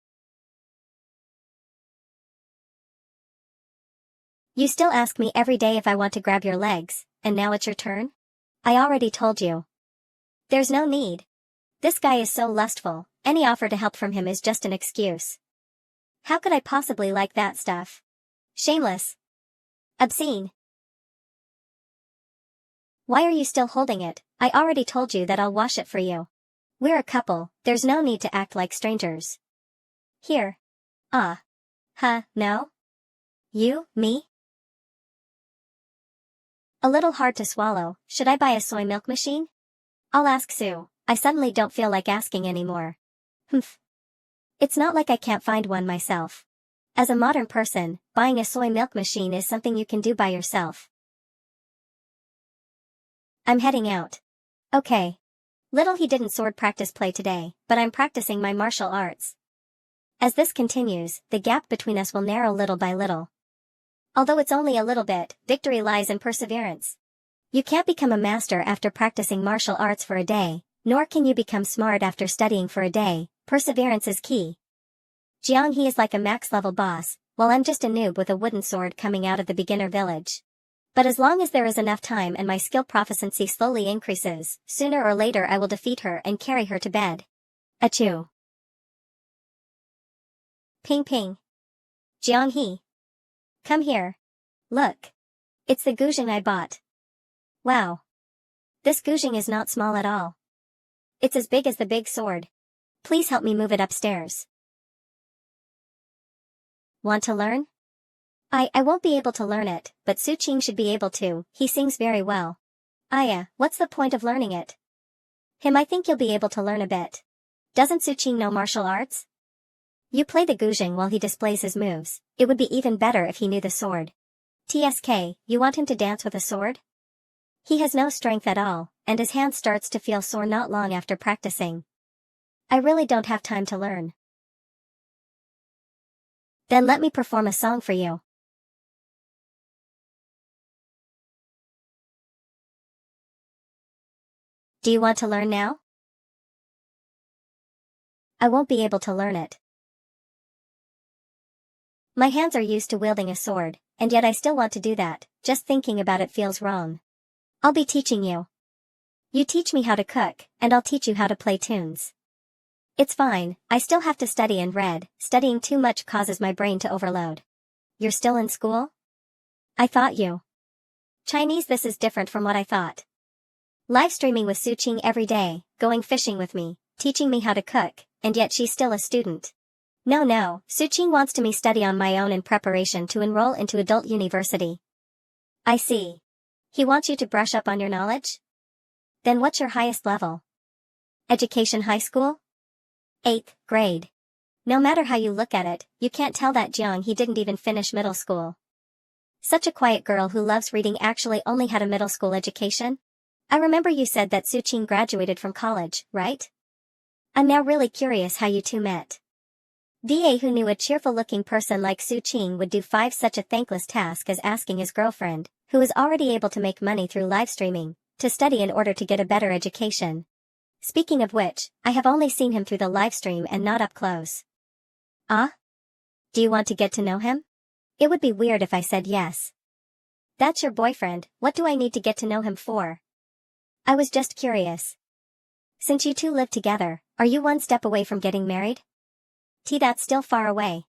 You still ask me every day if I want to grab your legs, and now it's your turn? I already told you. There's no need. This guy is so lustful, any offer to help from him is just an excuse. How could I possibly like that stuff? Shameless. Obscene. Why are you still holding it? I already told you that I'll wash it for you. We're a couple, there's no need to act like strangers. Here. No? You, me? A little hard to swallow. Should I buy a soy milk machine? I'll ask Sue. I suddenly don't feel like asking anymore. Humph. It's not like I can't find one myself. As a modern person, buying a soy milk machine is something you can do by yourself. I'm heading out. Okay. Little he didn't sword practice play today, but I'm practicing my martial arts. As this continues, the gap between us will narrow little by little. Although it's only a little bit, victory lies in perseverance. You can't become a master after practicing martial arts for a day, nor can you become smart after studying for a day. Perseverance is key. Jiang-hee is like a max-level boss, while I'm just a noob with a wooden sword coming out of the beginner village. But as long as there is enough time and my skill proficiency slowly increases, sooner or later I will defeat her and carry her to bed. Achoo. Ping ping. Jiang-hee. Come here. Look. It's the guzheng I bought. Wow. This guzheng is not small at all. It's as big as the big sword. Please help me move it upstairs. Want to learn? I won't be able to learn it, but Suqing should be able to. He sings very well. What's the point of learning it? I think you'll be able to learn a bit. Doesn't Suqing know martial arts? You play the guzheng while he displays his moves. It would be even better if he knew the sword. TSK, you want him to dance with a sword? He has no strength at all, and his hand starts to feel sore not long after practicing. I really don't have time to learn. Then let me perform a song for you. Do you want to learn now? I won't be able to learn it. My hands are used to wielding a sword, and yet I still want to do that. Just thinking about it feels wrong. I'll be teaching you. You teach me how to cook, and I'll teach you how to play tunes. It's fine, I still have to study and read. Studying too much causes my brain to overload. You're still in school? I thought you. Chinese. This is different from what I thought. Live streaming with Suqing every day, going fishing with me, teaching me how to cook, and yet she's still a student. No, Suqing wants to me study on my own in preparation to enroll into adult university. I see. He wants you to brush up on your knowledge? Then what's your highest level? Education high school? 8th grade. No matter how you look at it, you can't tell that Jiang he didn't even finish middle school. Such a quiet girl who loves reading actually only had a middle school education? I remember you said that Suqing graduated from college, right? I'm now really curious how you two met. Da who knew a cheerful-looking person like Suqing would do such a thankless task as asking his girlfriend, who was already able to make money through live streaming, to study in order to get a better education. Speaking of which, I have only seen him through the live stream and not up close. Ah? Do you want to get to know him? It would be weird if I said yes. That's your boyfriend, what do I need to get to know him for? I was just curious. Since you two live together, are you one step away from getting married? That's still far away.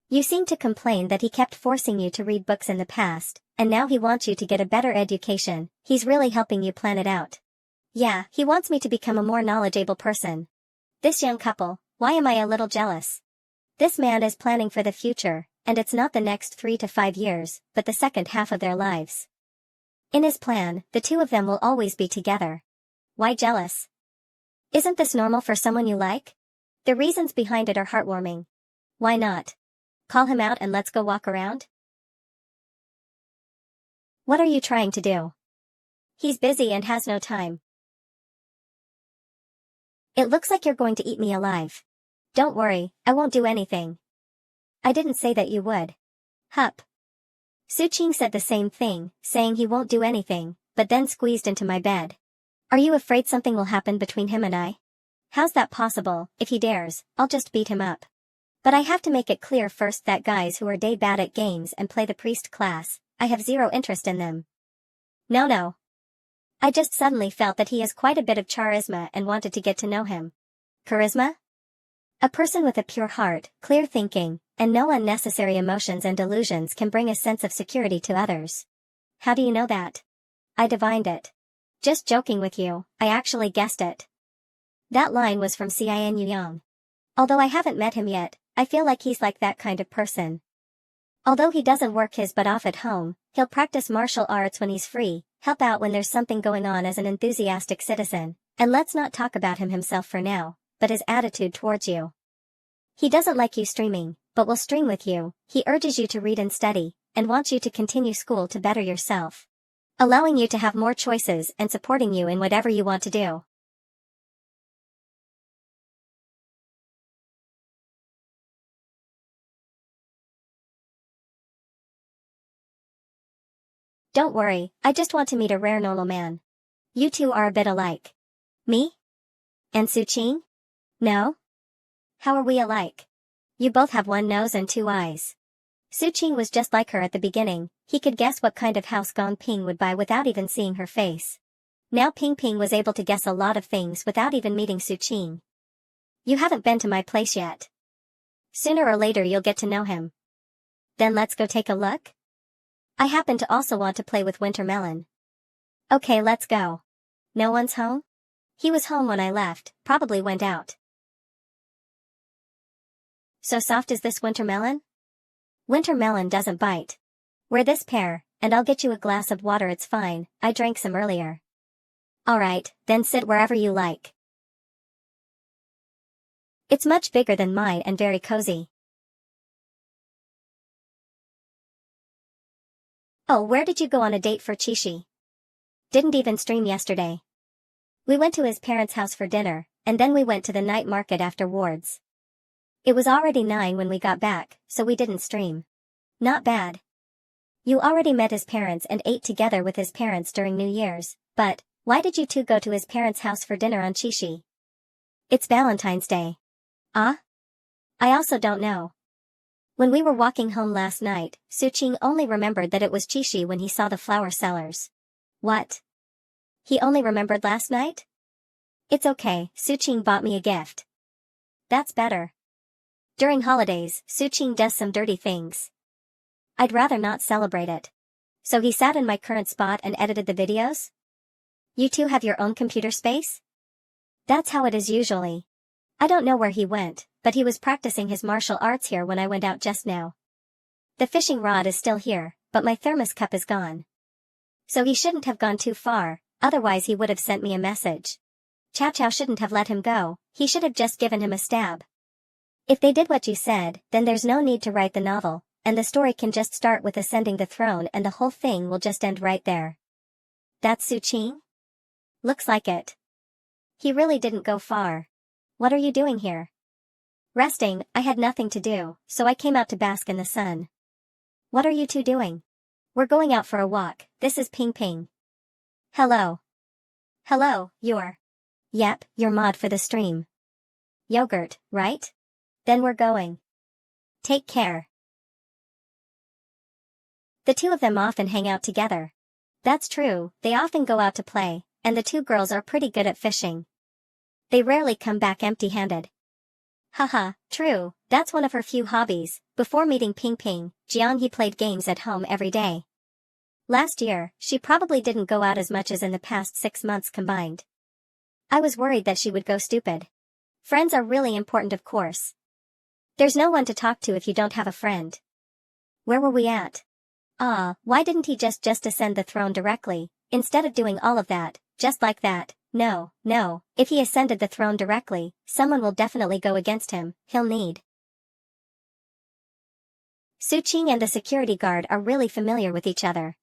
You seem to complain that he kept forcing you to read books in the past, and now he wants you to get a better education. He's really helping you plan it out. Yeah, he wants me to become a more knowledgeable person. This young couple, why am I a little jealous? This man is planning for the future, and it's not the next 3 to 5 years, but the second half of their lives. In his plan, the two of them will always be together. Why jealous? Isn't this normal for someone you like? The reasons behind it are heartwarming. Why not? Call him out and let's go walk around? What are you trying to do? He's busy and has no time. It looks like you're going to eat me alive. Don't worry, I won't do anything. I didn't say that you would. Hup. Suqing said the same thing, saying he won't do anything, but then squeezed into my bed. Are you afraid something will happen between him and I? How's that possible? If he dares, I'll just beat him up. But I have to make it clear first that guys who are bad at games and play the priest class, I have zero interest in them. No. I just suddenly felt that he has quite a bit of charisma and wanted to get to know him. Charisma? A person with a pure heart, clear thinking, and no unnecessary emotions and delusions can bring a sense of security to others. How do you know that? I divined it. Just joking with you, I actually guessed it. That line was from Xian Yang. Although I haven't met him yet, I feel like he's like that kind of person. Although he doesn't work his butt off at home, he'll practice martial arts when he's free, help out when there's something going on as an enthusiastic citizen, and let's not talk about him himself for now, but his attitude towards you. He doesn't like you streaming, but will stream with you. He urges you to read and study, and wants you to continue school to better yourself. Allowing you to have more choices and supporting you in whatever you want to do. Don't worry, I just want to meet a rare normal man. You two are a bit alike. Me? And Suqing? No? How are we alike? You both have one nose and two eyes. Suqing was just like her at the beginning, he could guess what kind of house Gong Ping would buy without even seeing her face. Now Ping Ping was able to guess a lot of things without even meeting Suqing. You haven't been to my place yet. Sooner or later you'll get to know him. Then let's go take a look? I happen to also want to play with Wintermelon. Okay, let's go. No one's home? He was home when I left, probably went out. So soft is this Wintermelon? Wintermelon doesn't bite. Wear this pair, and I'll get you a glass of water. It's fine, I drank some earlier. Alright, then sit wherever you like. It's much bigger than mine and very cozy. Oh, where did you go on a date for Chishi? Didn't even stream yesterday. We went to his parents' house for dinner, and then we went to the night market afterwards. It was already 9 when we got back, so we didn't stream. Not bad. You already met his parents and ate together with his parents during New Year's, but why did you two go to his parents' house for dinner on Chishi? It's Valentine's Day. Ah? I also don't know. When we were walking home last night, Suqing only remembered that it was Chishi when he saw the flower sellers. What? He only remembered last night? It's okay, Suqing bought me a gift. That's better. During holidays, Suqing does some dirty things. I'd rather not celebrate it. So he sat in my current spot and edited the videos? You two have your own computer space? That's how it is usually. I don't know where he went, but he was practicing his martial arts here when I went out just now. The fishing rod is still here, but my thermos cup is gone. So he shouldn't have gone too far, otherwise he would have sent me a message. Chow Chow shouldn't have let him go, he should have just given him a stab. If they did what you said, then there's no need to write the novel, and the story can just start with ascending the throne and the whole thing will just end right there. That's Su Qing? Looks like it. He really didn't go far. What are you doing here? Resting, I had nothing to do, so I came out to bask in the sun. What are you two doing? We're going out for a walk, this is Ping Ping. Hello. Hello, you're. Yep, you're mod for the stream. Yogurt, right? Then we're going. Take care. The two of them often hang out together. That's true, they often go out to play, and the two girls are pretty good at fishing. They rarely come back empty-handed. Haha, true, that's one of her few hobbies. Before meeting Ping Ping, Jianghe played games at home every day. Last year, she probably didn't go out as much as in the past 6 months combined. I was worried that she would go stupid. Friends are really important, of course. There's no one to talk to if you don't have a friend. Where were we at? Why didn't he just ascend the throne directly, instead of doing all of that, just like that? No, if he ascended the throne directly, someone will definitely go against him, he'll need. Su Qing and the security guard are really familiar with each other.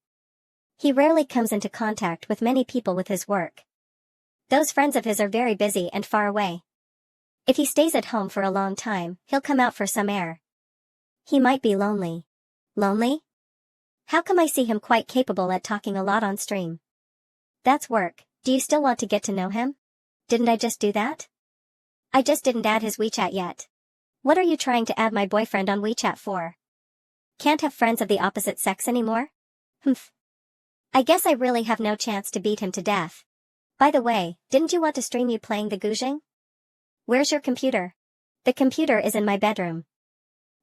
He rarely comes into contact with many people with his work. Those friends of his are very busy and far away. If he stays at home for a long time, he'll come out for some air. He might be lonely. Lonely? How come I see him quite capable at talking a lot on stream? That's work. Do you still want to get to know him? Didn't I just do that? I just didn't add his WeChat yet. What are you trying to add my boyfriend on WeChat for? Can't have friends of the opposite sex anymore? Humph. I guess I really have no chance to beat him to death. By the way, didn't you want to stream you playing the Guzheng? Where's your computer? The computer is in my bedroom.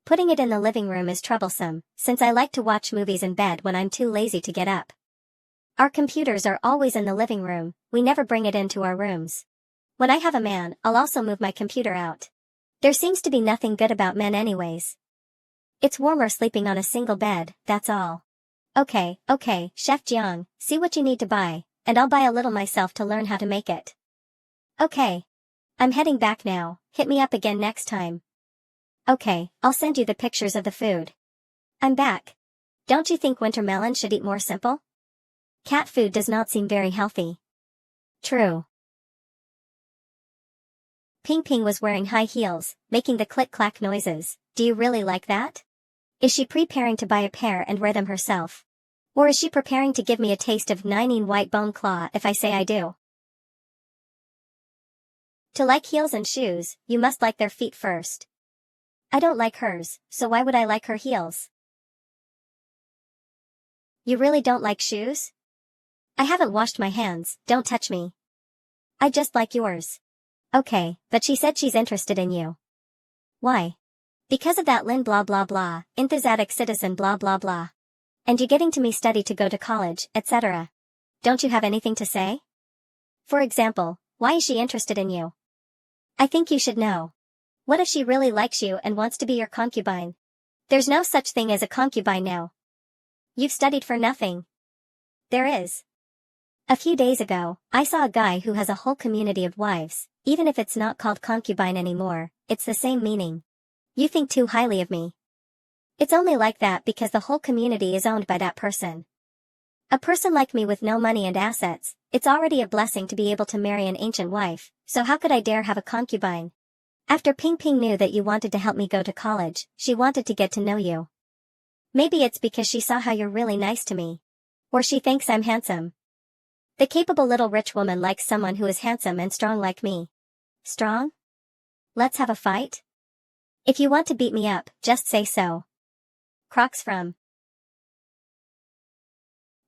Putting it in the living room is troublesome, since I like to watch movies in bed when I'm too lazy to get up. Our computers are always in the living room, we never bring it into our rooms. When I have a man, I'll also move my computer out. There seems to be nothing good about men anyways. It's warmer sleeping on a single bed, that's all. Okay, Chef Jiang, see what you need to buy, and I'll buy a little myself to learn how to make it. Okay. I'm heading back now, hit me up again next time. Okay, I'll send you the pictures of the food. I'm back. Don't you think winter melon should eat more simple? Cat food does not seem very healthy. True. Ping Ping was wearing high heels, making the click-clack noises. Do you really like that? Is she preparing to buy a pair and wear them herself? Or is she preparing to give me a taste of 19 white bone claw if I say I do? To like heels and shoes, you must like their feet first. I don't like hers, so why would I like her heels? You really don't like shoes? I haven't washed my hands, don't touch me. I just like yours. Okay, but she said she's interested in you. Why? Because of that Lin blah blah blah, enthusiastic citizen blah blah blah. And you getting to me study to go to college, etc. Don't you have anything to say? For example, why is she interested in you? I think you should know. What if she really likes you and wants to be your concubine? There's no such thing as a concubine now. You've studied for nothing. There is. A few days ago, I saw a guy who has a whole community of wives. Even if it's not called concubine anymore, it's the same meaning. You think too highly of me. It's only like that because the whole community is owned by that person. A person like me with no money and assets, it's already a blessing to be able to marry an ancient wife, so how could I dare have a concubine? After Ping Ping knew that you wanted to help me go to college, she wanted to get to know you. Maybe it's because she saw how you're really nice to me. Or she thinks I'm handsome. The capable little rich woman likes someone who is handsome and strong like me. Strong? Let's have a fight? If you want to beat me up, just say so. Crocs from.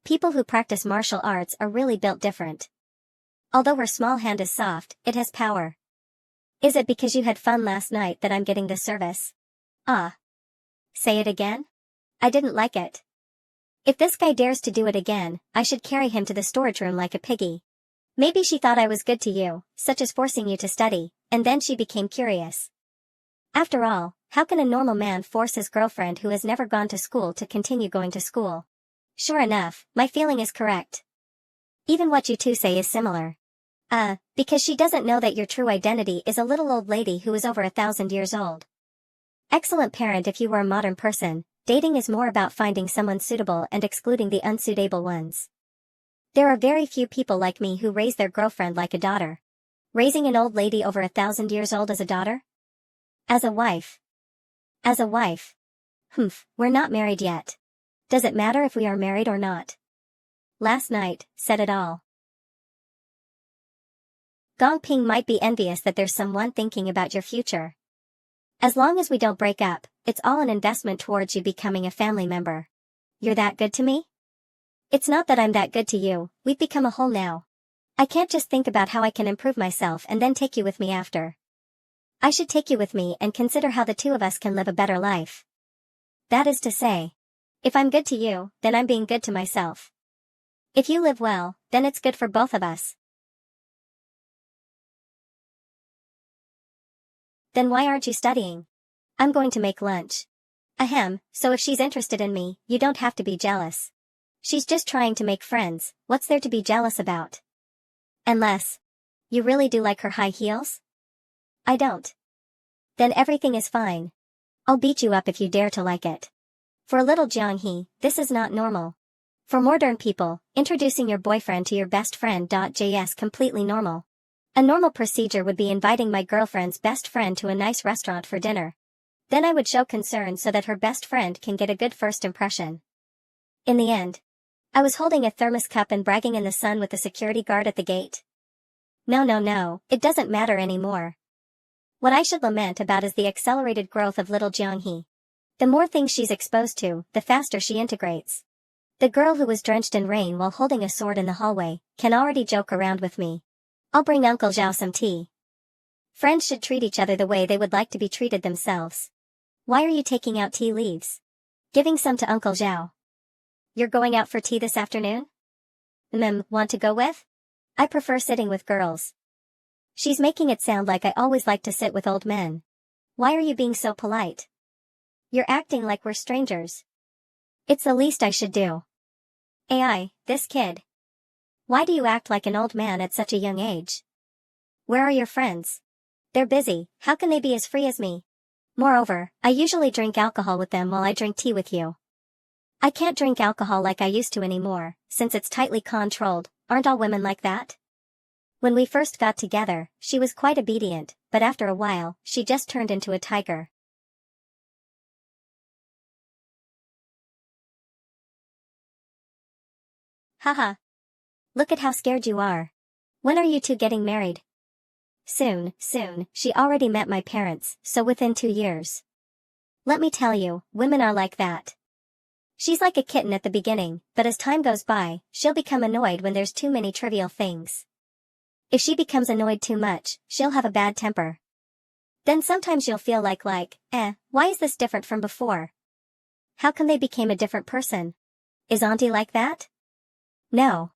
People who practice martial arts are really built different. Although her small hand is soft, it has power. Is it because you had fun last night that I'm getting this service? Say it again? I didn't like it. If this guy dares to do it again, I should carry him to the storage room like a piggy. Maybe she thought I was good to you, such as forcing you to study, and then she became curious. After all, how can a normal man force his girlfriend who has never gone to school to continue going to school? Sure enough, my feeling is correct. Even what you two say is similar. Because she doesn't know that your true identity is a little old lady who is over 1,000 years old. Excellent parent. If you were a modern person, dating is more about finding someone suitable and excluding the unsuitable ones. There are very few people like me who raise their girlfriend like a daughter. Raising an old lady over 1,000 years old as a daughter? As a wife. As a wife. We're not married yet. Does it matter if we are married or not? Last night said it all. Gongping might be envious that there's someone thinking about your future. As long as we don't break up, it's all an investment towards you becoming a family member. You're that good to me? It's not that I'm that good to you, we've become a whole now. I can't just think about how I can improve myself and then take you with me after. I should take you with me and consider how the two of us can live a better life. That is to say, if I'm good to you, then I'm being good to myself. If you live well, then it's good for both of us. Then why aren't you studying? I'm going to make lunch. Ahem, so if she's interested in me, you don't have to be jealous. She's just trying to make friends, what's there to be jealous about? Unless you really do like her high heels? I don't. Then everything is fine. I'll beat you up if you dare to like it. For a little Jianghe, this is not normal. For modern people, introducing your boyfriend to your best friend.js completely normal. A normal procedure would be inviting my girlfriend's best friend to a nice restaurant for dinner. Then I would show concern so that her best friend can get a good first impression. In the end, I was holding a thermos cup and bragging in the sun with the security guard at the gate. No, it doesn't matter anymore. What I should lament about is the accelerated growth of little Jianghe. The more things she's exposed to, the faster she integrates. The girl who was drenched in rain while holding a sword in the hallway can already joke around with me. I'll bring Uncle Zhao some tea. Friends should treat each other the way they would like to be treated themselves. Why are you taking out tea leaves? Giving some to Uncle Zhao. You're going out for tea this afternoon? Want to go with? I prefer sitting with girls. She's making it sound like I always like to sit with old men. Why are you being so polite? You're acting like we're strangers. It's the least I should do. This kid. Why do you act like an old man at such a young age? Where are your friends? They're busy, how can they be as free as me? Moreover, I usually drink alcohol with them while I drink tea with you. I can't drink alcohol like I used to anymore, since it's tightly controlled. Aren't all women like that? When we first got together, she was quite obedient, but after a while, she just turned into a tiger. Haha. Look at how scared you are. When are you two getting married? Soon. She already met my parents, so within 2 years. Let me tell you, women are like that. She's like a kitten at the beginning, but as time goes by, she'll become annoyed when there's too many trivial things. If she becomes annoyed too much, she'll have a bad temper. Then sometimes you'll feel like, why is this different from before? How come they became a different person? Is Auntie like that? No.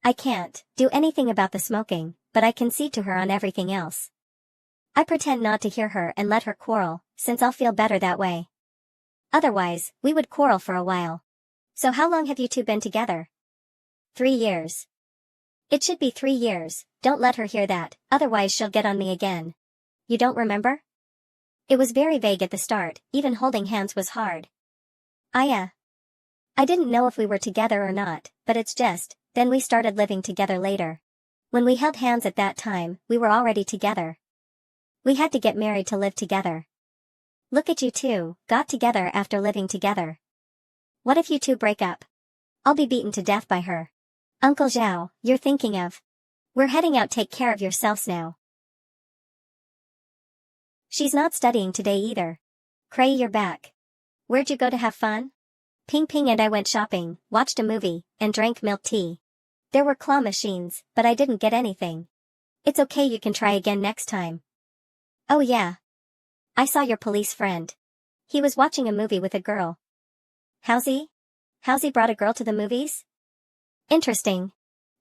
I can't do anything about the smoking, but I concede to her on everything else. I pretend not to hear her and let her quarrel, since I'll feel better that way. Otherwise, we would quarrel for a while. So how long have you two been together? 3 years. It should be 3 years, don't let her hear that, otherwise she'll get on me again. You don't remember? It was very vague at the start, even holding hands was hard. I didn't know if we were together or not, but it's just, then we started living together later. When we held hands at that time, we were already together. We had to get married to live together. Look at you two, got together after living together. What if you two break up? I'll be beaten to death by her. Uncle Zhao, you're thinking of. We're heading out, take care of yourselves now. She's not studying today either. Cray, you're back. Where'd you go to have fun? Ping and I went shopping, watched a movie, and drank milk tea. There were claw machines, but I didn't get anything. It's okay, you can try again next time. Oh yeah. I saw your police friend. He was watching a movie with a girl. How's he brought a girl to the movies? Interesting.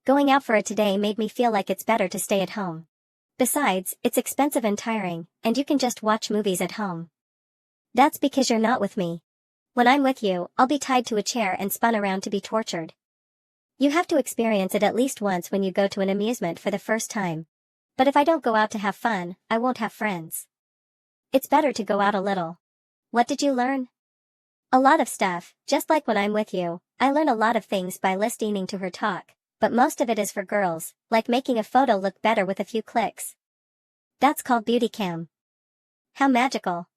Going out for it today made me feel like it's better to stay at home. Besides, it's expensive and tiring, and you can just watch movies at home. That's because you're not with me. When I'm with you, I'll be tied to a chair and spun around to be tortured. You have to experience it at least once when you go to an amusement for the first time. But if I don't go out to have fun, I won't have friends. It's better to go out a little. What did you learn? A lot of stuff, just like when I'm with you. I learn a lot of things by listening to her talk, but most of it is for girls, like making a photo look better with a few clicks. That's called beauty cam. How magical.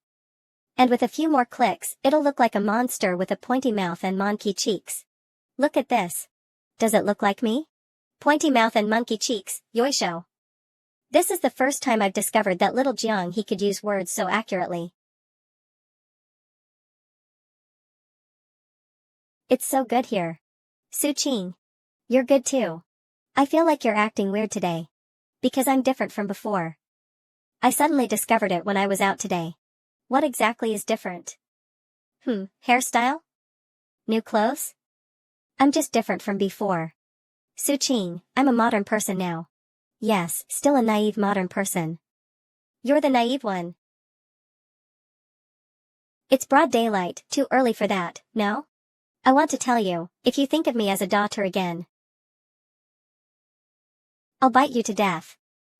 And with a few more clicks, it'll look like a monster with a pointy mouth and monkey cheeks. Look at this. Does it look like me? Pointy mouth and monkey cheeks, yoisho. This is the first time I've discovered that little Jiang he could use words so accurately. It's so good here. Su-Ching. You're good too. I feel like you're acting weird today. Because I'm different from before. I suddenly discovered it when I was out today. What exactly is different? Hairstyle? New clothes? I'm just different from before. Su-Ching, I'm a modern person now. Yes, still a naive modern person. You're the naive one. It's broad daylight, too early for that, no? I want to tell you, if you think of me as a daughter again, I'll bite you to death.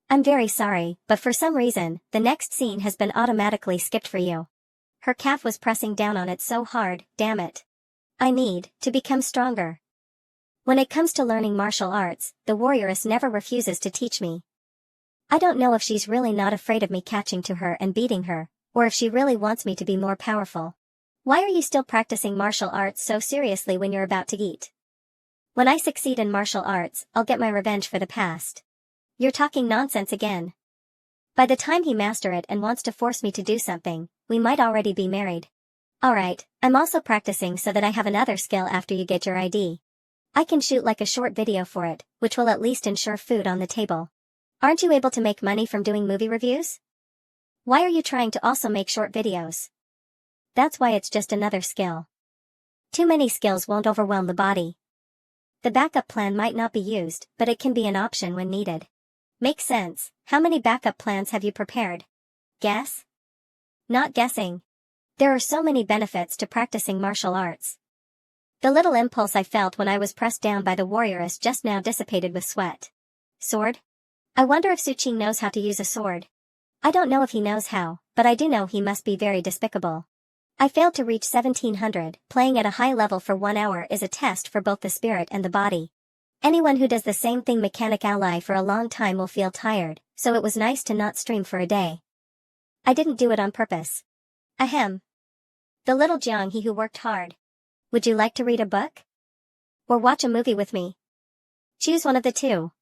I'm very sorry, but for some reason, the next scene has been automatically skipped for you. Her calf was pressing down on it so hard, damn it. I need to become stronger. When it comes to learning martial arts, the warrioress never refuses to teach me. I don't know if she's really not afraid of me catching to her and beating her, or if she really wants me to be more powerful. Why are you still practicing martial arts so seriously when you're about to eat? When I succeed in martial arts, I'll get my revenge for the past. You're talking nonsense again. By the time he master it and wants to force me to do something, we might already be married. Alright, I'm also practicing so that I have another skill after you get your ID. I can shoot like a short video for it, which will at least ensure food on the table. Aren't you able to make money from doing movie reviews? Why are you trying to also make short videos? That's why it's just another skill. Too many skills won't overwhelm the body. The backup plan might not be used, but it can be an option when needed. Makes sense. How many backup plans have you prepared? Guess? Not guessing. There are so many benefits to practicing martial arts. The little impulse I felt when I was pressed down by the warrioress just now dissipated with sweat. Sword? I wonder if Su-Ching knows how to use a sword. I don't know if he knows how, but I do know he must be very despicable. I failed to reach 1700. Playing at a high level for 1 hour is a test for both the spirit and the body. Anyone who does the same thing mechanic ally for a long time will feel tired, so it was nice to not stream for a day. I didn't do it on purpose. Ahem. The little Jiang he who worked hard. Would you like to read a book? Or watch a movie with me? Choose one of the two.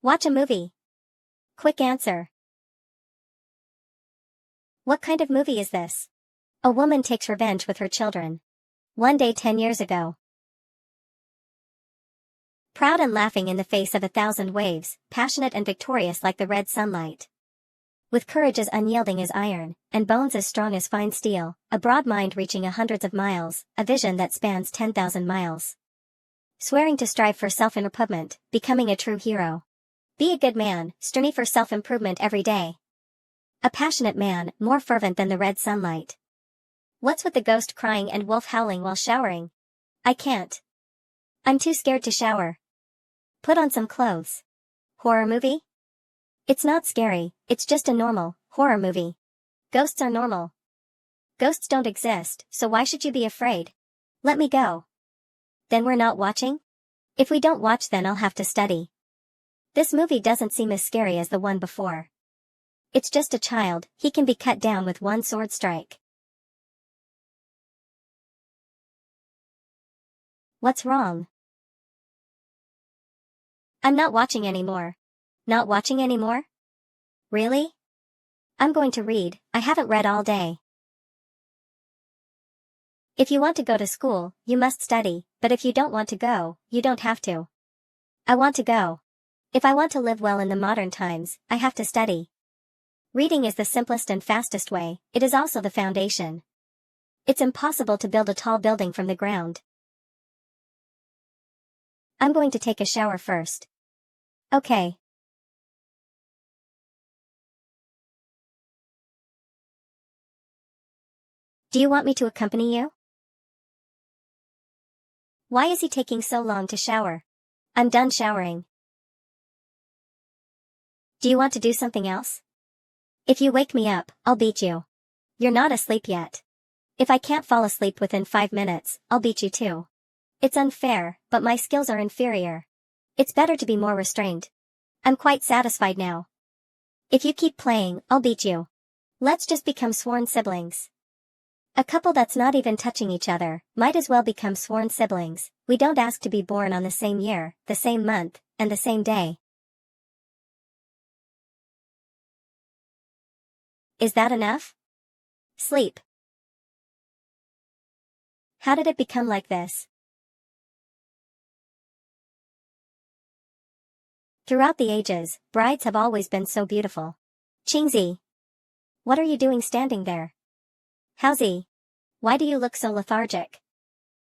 Watch a movie. Quick answer. What kind of movie is this? A woman takes revenge with her children. One day 10 years ago. Proud and laughing in the face of 1,000 waves, passionate and victorious like the red sunlight. With courage as unyielding as iron, and bones as strong as fine steel, a broad mind reaching hundreds of miles, a vision that spans 10,000 miles. Swearing to strive for self-improvement, becoming a true hero. Be a good man, striving for self-improvement every day. A passionate man, more fervent than the red sunlight. What's with the ghost crying and wolf howling while showering? I can't. I'm too scared to shower. Put on some clothes. Horror movie? It's not scary, it's just a normal, horror movie. Ghosts are normal. Ghosts don't exist, so why should you be afraid? Let me go. Then we're not watching? If we don't watch then I'll have to study. This movie doesn't seem as scary as the one before. It's just a child, he can be cut down with one sword strike. What's wrong? I'm not watching anymore. Not watching anymore? Really? I'm going to read, I haven't read all day. If you want to go to school, you must study, but if you don't want to go, you don't have to. I want to go. If I want to live well in the modern times, I have to study. Reading is the simplest and fastest way, it is also the foundation. It's impossible to build a tall building from the ground. I'm going to take a shower first. Okay. Do you want me to accompany you? Why is he taking so long to shower? I'm done showering. Do you want to do something else? If you wake me up, I'll beat you. You're not asleep yet. If I can't fall asleep within 5 minutes, I'll beat you too. It's unfair, but my skills are inferior. It's better to be more restrained. I'm quite satisfied now. If you keep playing, I'll beat you. Let's just become sworn siblings. A couple that's not even touching each other might as well become sworn siblings. We don't ask to be born on the same year, the same month, and the same day. Is that enough? Sleep. How did it become like this? Throughout the ages, brides have always been so beautiful. Qingzi. What are you doing standing there? Howzy. Why do you look so lethargic?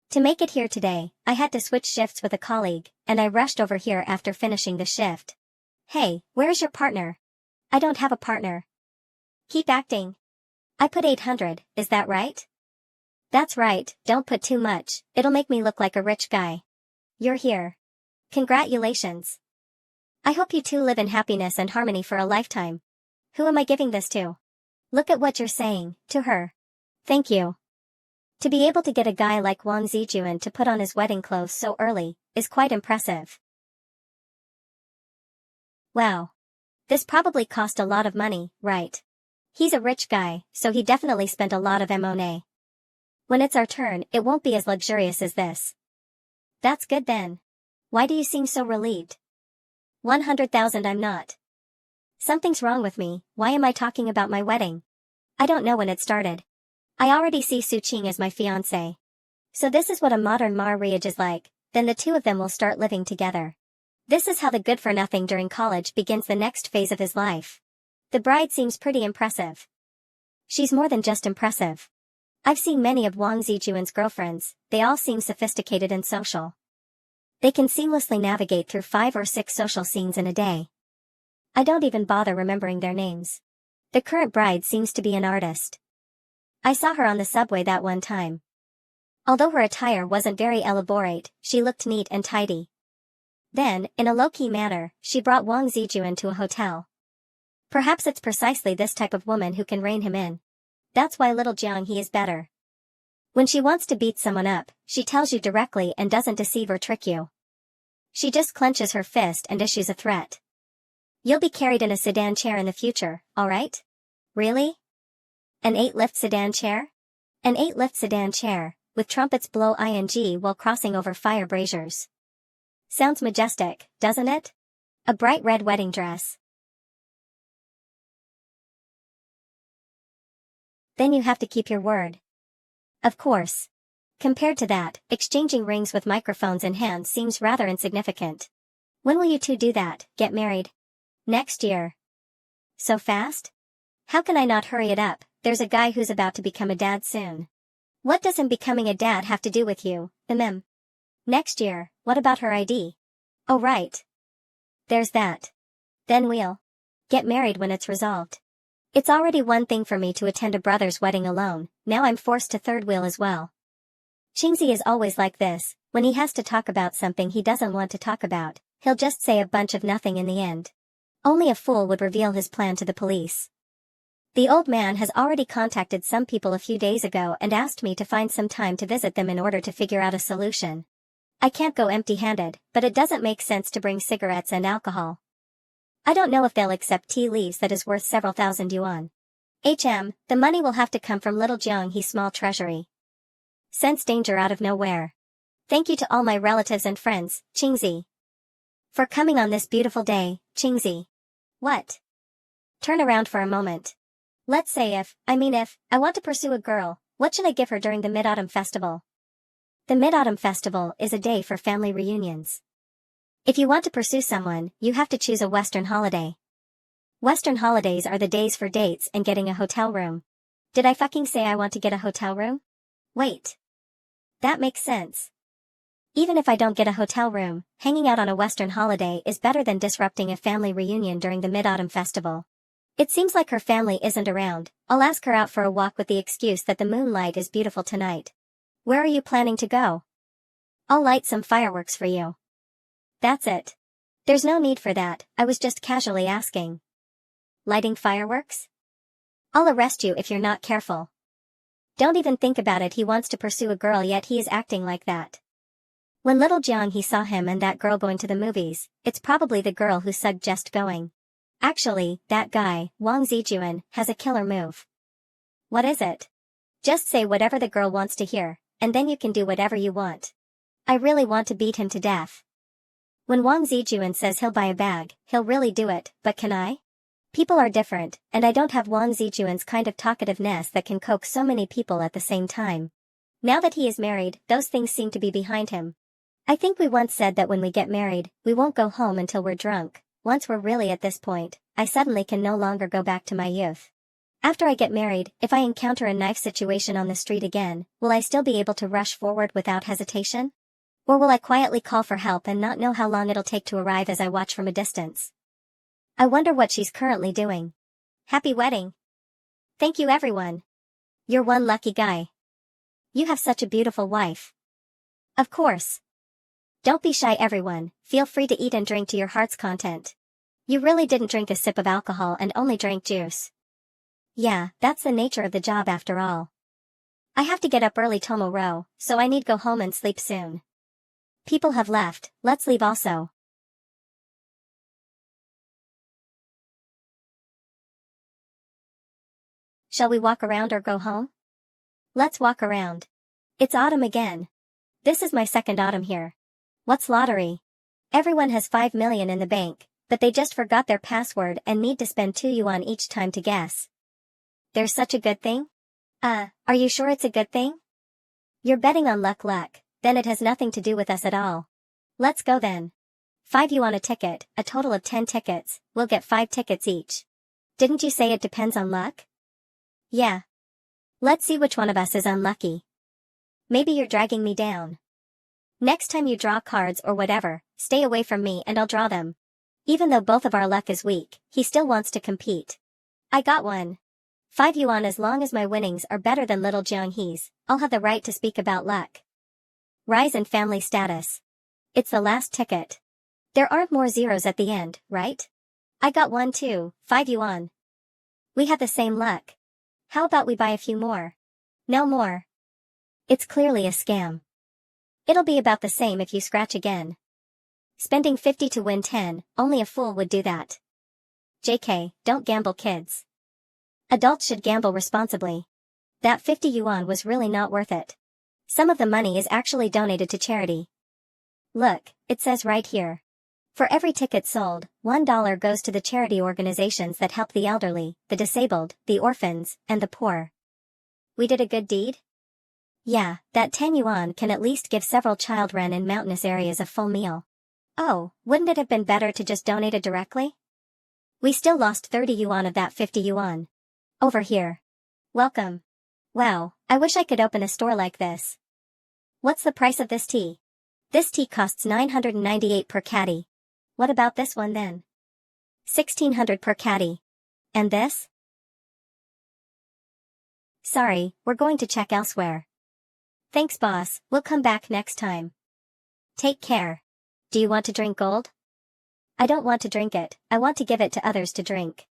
To make it here today, I had to switch shifts with a colleague, and I rushed over here after finishing the shift. Hey, where is your partner? I don't have a partner. Keep acting. I put 800, is that right? That's right, don't put too much, it'll make me look like a rich guy. You're here. Congratulations. I hope you two live in happiness and harmony for a lifetime. Who am I giving this to? Look at what you're saying, to her. Thank you. To be able to get a guy like Wang Zijuan to put on his wedding clothes so early, is quite impressive. Wow. This probably cost a lot of money, right? He's a rich guy, so he definitely spent a lot of money. When it's our turn, it won't be as luxurious as this. That's good then. Why do you seem so relieved? 100,000 I'm not. Something's wrong with me, why am I talking about my wedding? I don't know when it started. I already see Su Qing as my fiancé. So this is what a modern marriage is like, then the two of them will start living together. This is how the good-for-nothing during college begins the next phase of his life. The bride seems pretty impressive. She's more than just impressive. I've seen many of Wang Zijuan's girlfriends, they all seem sophisticated and social. They can seamlessly navigate through 5 or 6 social scenes in a day. I don't even bother remembering their names. The current bride seems to be an artist. I saw her on the subway that one time. Although her attire wasn't very elaborate, she looked neat and tidy. Then, in a low-key manner, she brought Wang Zijuan to a hotel. Perhaps it's precisely this type of woman who can rein him in. That's why little Jiang He is better. When she wants to beat someone up, she tells you directly and doesn't deceive or trick you. She just clenches her fist and issues a threat. You'll be carried in a sedan chair in the future, alright? Really? An 8-lift sedan chair? An 8-lift sedan chair, with trumpets blow ing while crossing over fire braziers. Sounds majestic, doesn't it? A bright red wedding dress. Then you have to keep your word. Of course. Compared to that, exchanging rings with microphones in hand seems rather insignificant. When will you two do that, get married? Next year. So fast? How can I not hurry it up? There's a guy who's about to become a dad soon. What does him becoming a dad have to do with you, Mim? Next year, what about her ID? Oh right. There's that. Then we'll get married when it's resolved. It's already one thing for me to attend a brother's wedding alone, now I'm forced to third wheel as well. Qingzi is always like this, when he has to talk about something he doesn't want to talk about, he'll just say a bunch of nothing in the end. Only a fool would reveal his plan to the police. The old man has already contacted some people a few days ago and asked me to find some time to visit them in order to figure out a solution. I can't go empty-handed, but it doesn't make sense to bring cigarettes and alcohol. I don't know if they'll accept tea leaves that is worth several thousand yuan. The money will have to come from little Jiang He's small treasury. Sense danger out of nowhere. Thank you to all my relatives and friends, Qingzi. For coming on this beautiful day, Qingzi. What? Turn around for a moment. Let's say if I want to pursue a girl, what should I give her during the Mid-Autumn Festival? The Mid-Autumn Festival is a day for family reunions. If you want to pursue someone, you have to choose a Western holiday. Western holidays are the days for dates and getting a hotel room. Did I fucking say I want to get a hotel room? Wait. That makes sense. Even if I don't get a hotel room, hanging out on a Western holiday is better than disrupting a family reunion during the Mid-Autumn Festival. It seems like her family isn't around. I'll ask her out for a walk with the excuse that the moonlight is beautiful tonight. Where are you planning to go? I'll light some fireworks for you. That's it. There's no need for that, I was just casually asking. Lighting fireworks? I'll arrest you if you're not careful. Don't even think about it, he wants to pursue a girl yet he is acting like that. When little Jiang he saw him and that girl going to the movies, it's probably the girl who suggested going. Actually, that guy, Wang Zijuan, has a killer move. What is it? Just say whatever the girl wants to hear, and then you can do whatever you want. I really want to beat him to death. When Wang Zijuan says he'll buy a bag, he'll really do it, but can I? People are different, and I don't have Wang Zijuan's kind of talkativeness that can coax so many people at the same time. Now that he is married, those things seem to be behind him. I think we once said that when we get married, we won't go home until we're drunk. Once we're really at this point, I suddenly can no longer go back to my youth. After I get married, if I encounter a knife situation on the street again, will I still be able to rush forward without hesitation? Or will I quietly call for help and not know how long it'll take to arrive as I watch from a distance? I wonder what she's currently doing. Happy wedding. Thank you everyone. You're one lucky guy. You have such a beautiful wife. Of course. Don't be shy everyone, feel free to eat and drink to your heart's content. You really didn't drink a sip of alcohol and only drank juice. Yeah, that's the nature of the job after all. I have to get up early tomorrow, so I need go home and sleep soon. People have left, let's leave also. Shall we walk around or go home? Let's walk around. It's autumn again. This is my second autumn here. What's lottery? Everyone has 5 million in the bank, but they just forgot their password and need to spend 2 yuan each time to guess. There's such a good thing? Are you sure it's a good thing? You're betting on luck, then it has nothing to do with us at all. Let's go then. 5 yuan a ticket, a total of 10 tickets, we'll get 5 tickets each. Didn't you say it depends on luck? Yeah. Let's see which one of us is unlucky. Maybe you're dragging me down. Next time you draw cards or whatever, stay away from me and I'll draw them. Even though both of our luck is weak, he still wants to compete. I got one. 5 yuan as long as my winnings are better than little Jiang He's, I'll have the right to speak about luck. Rise in family status. It's the last ticket. There aren't more zeros at the end, right? I got one too, 5 yuan. We have the same luck. How about we buy a few more? No more. It's clearly a scam. It'll be about the same if you scratch again. Spending 50 to win 10, only a fool would do that. JK, don't gamble kids. Adults should gamble responsibly. That 50 yuan was really not worth it. Some of the money is actually donated to charity. Look, it says right here. For every ticket sold, $1 goes to the charity organizations that help the elderly, the disabled, the orphans, and the poor. We did a good deed? Yeah, that 10 yuan can at least give several children in mountainous areas a full meal. Oh, wouldn't it have been better to just donate it directly? We still lost 30 yuan of that 50 yuan. Over here. Welcome. Wow, I wish I could open a store like this. What's the price of this tea? This tea costs 998 per caddy. What about this one then? 1600 per caddy. And this? Sorry, we're going to check elsewhere. Thanks boss, we'll come back next time. Take care. Do you want to drink gold? I don't want to drink it, I want to give it to others to drink.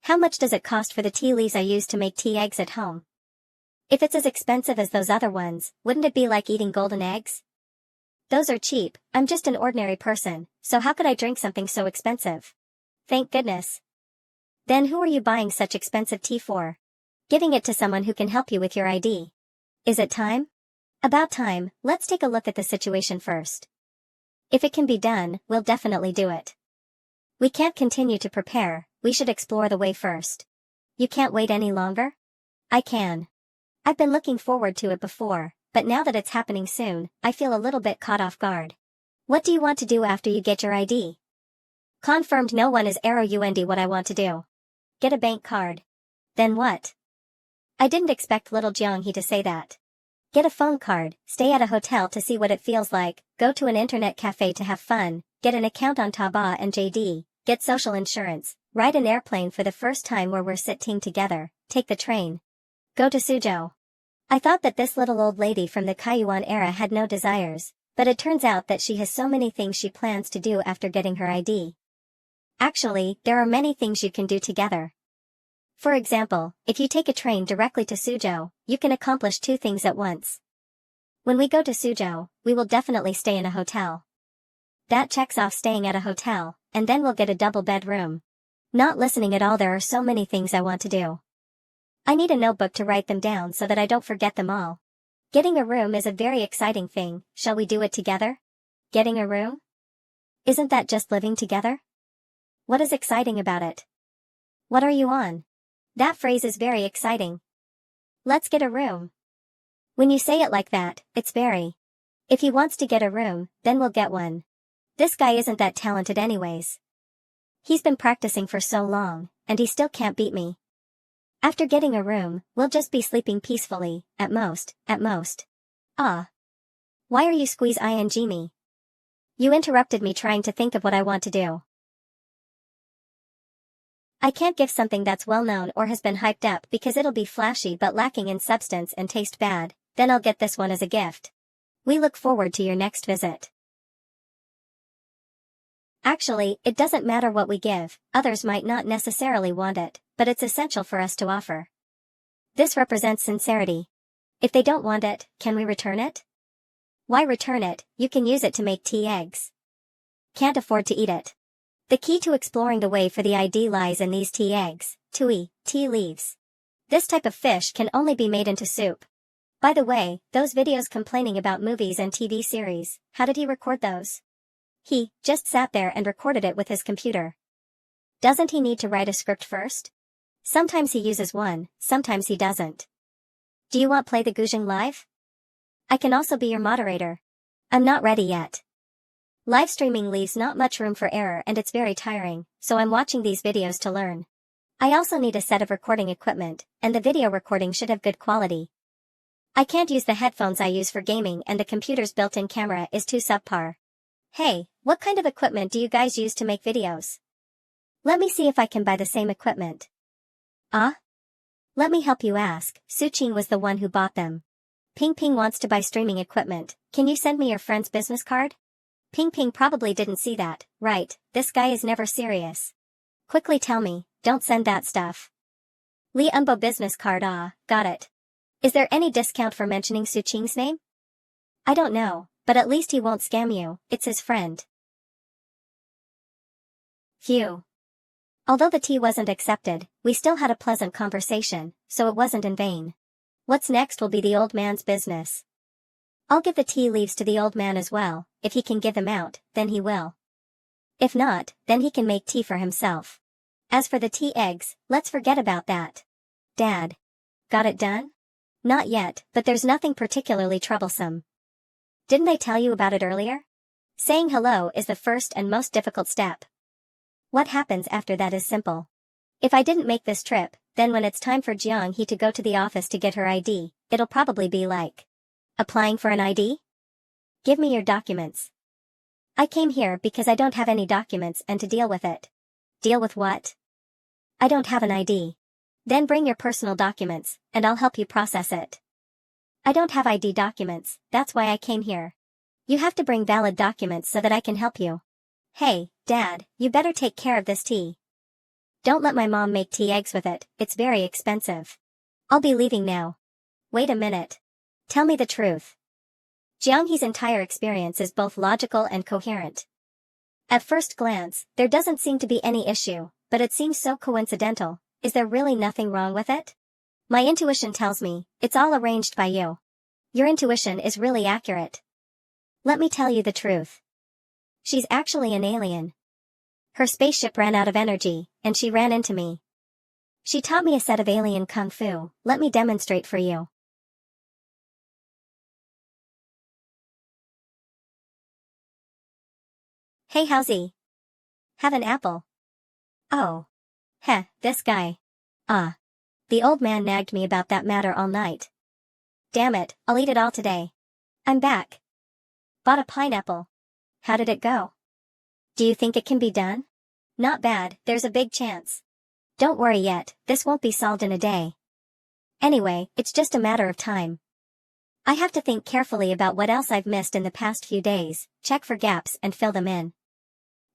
How much does it cost for the tea leaves I use to make tea eggs at home? If it's as expensive as those other ones, wouldn't it be like eating golden eggs? Those are cheap, I'm just an ordinary person, so how could I drink something so expensive? Thank goodness. Then who are you buying such expensive tea for? Giving it to someone who can help you with your ID. Is it time? About time, let's take a look at the situation first. If it can be done, we'll definitely do it. We can't continue to prepare, we should explore the way first. You can't wait any longer? I can. I've been looking forward to it before, but now that it's happening soon, I feel a little bit caught off guard. What do you want to do after you get your ID? Confirmed, no one is ROUND what I want to do. Get a bank card. Then what? I didn't expect little Jiang He to say that. Get a phone card, stay at a hotel to see what it feels like, go to an internet cafe to have fun, get an account on Taobao and JD, get social insurance, ride an airplane for the first time where we're sitting together, take the train. Go to Suzhou. I thought that this little old lady from the Kaiyuan era had no desires, But it turns out that she has so many things she plans to do after getting her ID. Actually, there are many things you can do together. For example, if you take a train directly to Suzhou, you can accomplish two things at once. When we go to Suzhou, we will definitely stay in a hotel. That checks off staying at a hotel, and then we'll get a double bedroom. Not listening at all, there are so many things I want to do. I need a notebook to write them down so that I don't forget them all. Getting a room is a very exciting thing. Shall we do it together? Getting a room? Isn't that just living together? What is exciting about it? What are you on? That phrase is very exciting. Let's get a room. When you say it like that, it's very. If he wants to get a room, then we'll get one. This guy isn't that talented anyways. He's been practicing for so long, and he still can't beat me. After getting a room, we'll just be sleeping peacefully, at most. Ah. Why are you squeeze-ing me? You interrupted me trying to think of what I want to do. I can't give something that's well known or has been hyped up because it'll be flashy but lacking in substance and taste bad, then I'll get this one as a gift. We look forward to your next visit. Actually, it doesn't matter what we give, others might not necessarily want it, but it's essential for us to offer. This represents sincerity. If they don't want it, can we return it? Why return it? You can use it to make tea eggs. Can't afford to eat it. The key to exploring the way for the ID lies in these tea eggs, tea leaves. This type of fish can only be made into soup. By the way, those videos complaining about movies and TV series, how did he record those? He just sat there and recorded it with his computer. Doesn't he need to write a script first? Sometimes he uses one, sometimes he doesn't. Do you want Play the Guzheng live? I can also be your moderator. I'm not ready yet. Live streaming leaves not much room for error and it's very tiring, so I'm watching these videos to learn. I also need a set of recording equipment, and the video recording should have good quality. I can't use the headphones I use for gaming and the computer's built-in camera is too subpar. Hey, what kind of equipment do you guys use to make videos? Let me see if I can buy the same equipment. Ah? Let me help you ask. Suqing was the one who bought them. Ping Ping wants to buy streaming equipment. Can you send me your friend's business card? Ping Ping probably didn't see that, right? This guy is never serious. Quickly tell me, don't send that stuff. Li Umbo business card. Ah, got it. Is there any discount for mentioning Suqing's name? I don't know, but at least he won't scam you, it's his friend. Phew. Although the tea wasn't accepted, we still had a pleasant conversation, so it wasn't in vain. What's next will be the old man's business. I'll give the tea leaves to the old man as well. If he can give them out, then he will. If not, then he can make tea for himself. As for the tea eggs, let's forget about that. Dad. Got it done? Not yet, but there's nothing particularly troublesome. Didn't I tell you about it earlier? Saying hello is the first and most difficult step. What happens after that is simple. If I didn't make this trip, then when it's time for Jiang He to go to the office to get her ID, it'll probably be like, applying for an ID? Give me your documents. I came here because I don't have any documents and to deal with it. Deal with what? I don't have an ID. Then bring your personal documents, and I'll help you process it. I don't have ID documents, that's why I came here. You have to bring valid documents so that I can help you. Hey, Dad, you better take care of this tea. Don't let my mom make tea eggs with it, it's very expensive. I'll be leaving now. Wait a minute. Tell me the truth. Jiang He's entire experience is both logical and coherent. At first glance, there doesn't seem to be any issue, but it seems so coincidental. Is there really nothing wrong with it? My intuition tells me, it's all arranged by you. Your intuition is really accurate. Let me tell you the truth. She's actually an alien. Her spaceship ran out of energy, and she ran into me. She taught me a set of alien kung fu. Let me demonstrate for you. Hey Howsy. Have an apple. Oh. Heh, this guy. Ah. The old man nagged me about that matter all night. Damn it, I'll eat it all today. I'm back. Bought a pineapple. How did it go? Do you think it can be done? Not bad, there's a big chance. Don't worry yet, this won't be solved in a day. Anyway, it's just a matter of time. I have to think carefully about what else I've missed in the past few days, check for gaps and fill them in.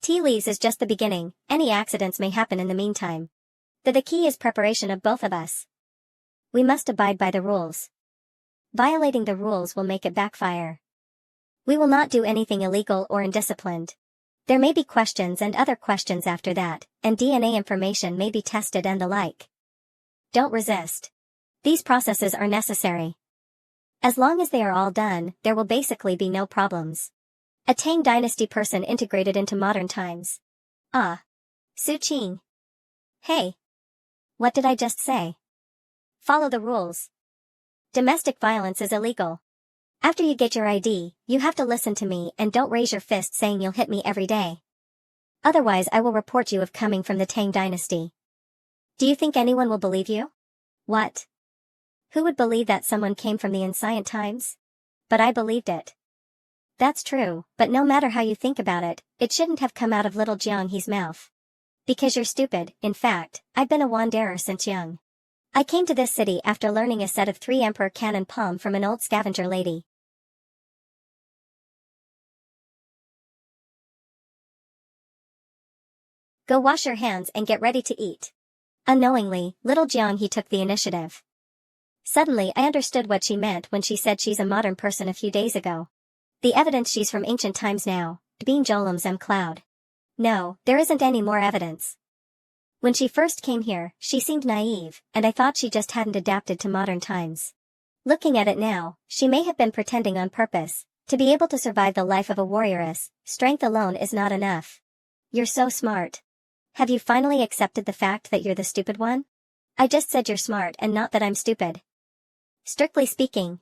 Tea leaves is just the beginning, any accidents may happen in the meantime. The key is preparation of both of us. We must abide by the rules. Violating the rules will make it backfire. We will not do anything illegal or indisciplined. There may be questions and other questions after that, and DNA information may be tested and the like. Don't resist. These processes are necessary. As long as they are all done, there will basically be no problems. A Tang Dynasty person integrated into modern times. Ah. Su Qing. Hey. What did I just say? Follow the rules. Domestic violence is illegal. After you get your ID, you have to listen to me and don't raise your fist saying you'll hit me every day. Otherwise I will report you of coming from the Tang Dynasty. Do you think anyone will believe you? What? Who would believe that someone came from the ancient times? But I believed it. That's true, but no matter how you think about it, it shouldn't have come out of little Jiang He's mouth. Because you're stupid. In fact, I've been a wanderer since young. I came to this city after learning a set of 3 emperor cannon palm from an old scavenger lady. Go wash your hands and get ready to eat. Unknowingly, little Jiang He took the initiative. Suddenly I understood what she meant when she said she's a modern person a few days ago. The evidence she's from ancient times now, being Jolim's cloud. No, there isn't any more evidence. When she first came here, she seemed naive, and I thought she just hadn't adapted to modern times. Looking at it now, she may have been pretending on purpose. To be able to survive the life of a warrioress, strength alone is not enough. You're so smart. Have you finally accepted the fact that you're the stupid one? I just said you're smart and not that I'm stupid. Strictly speaking,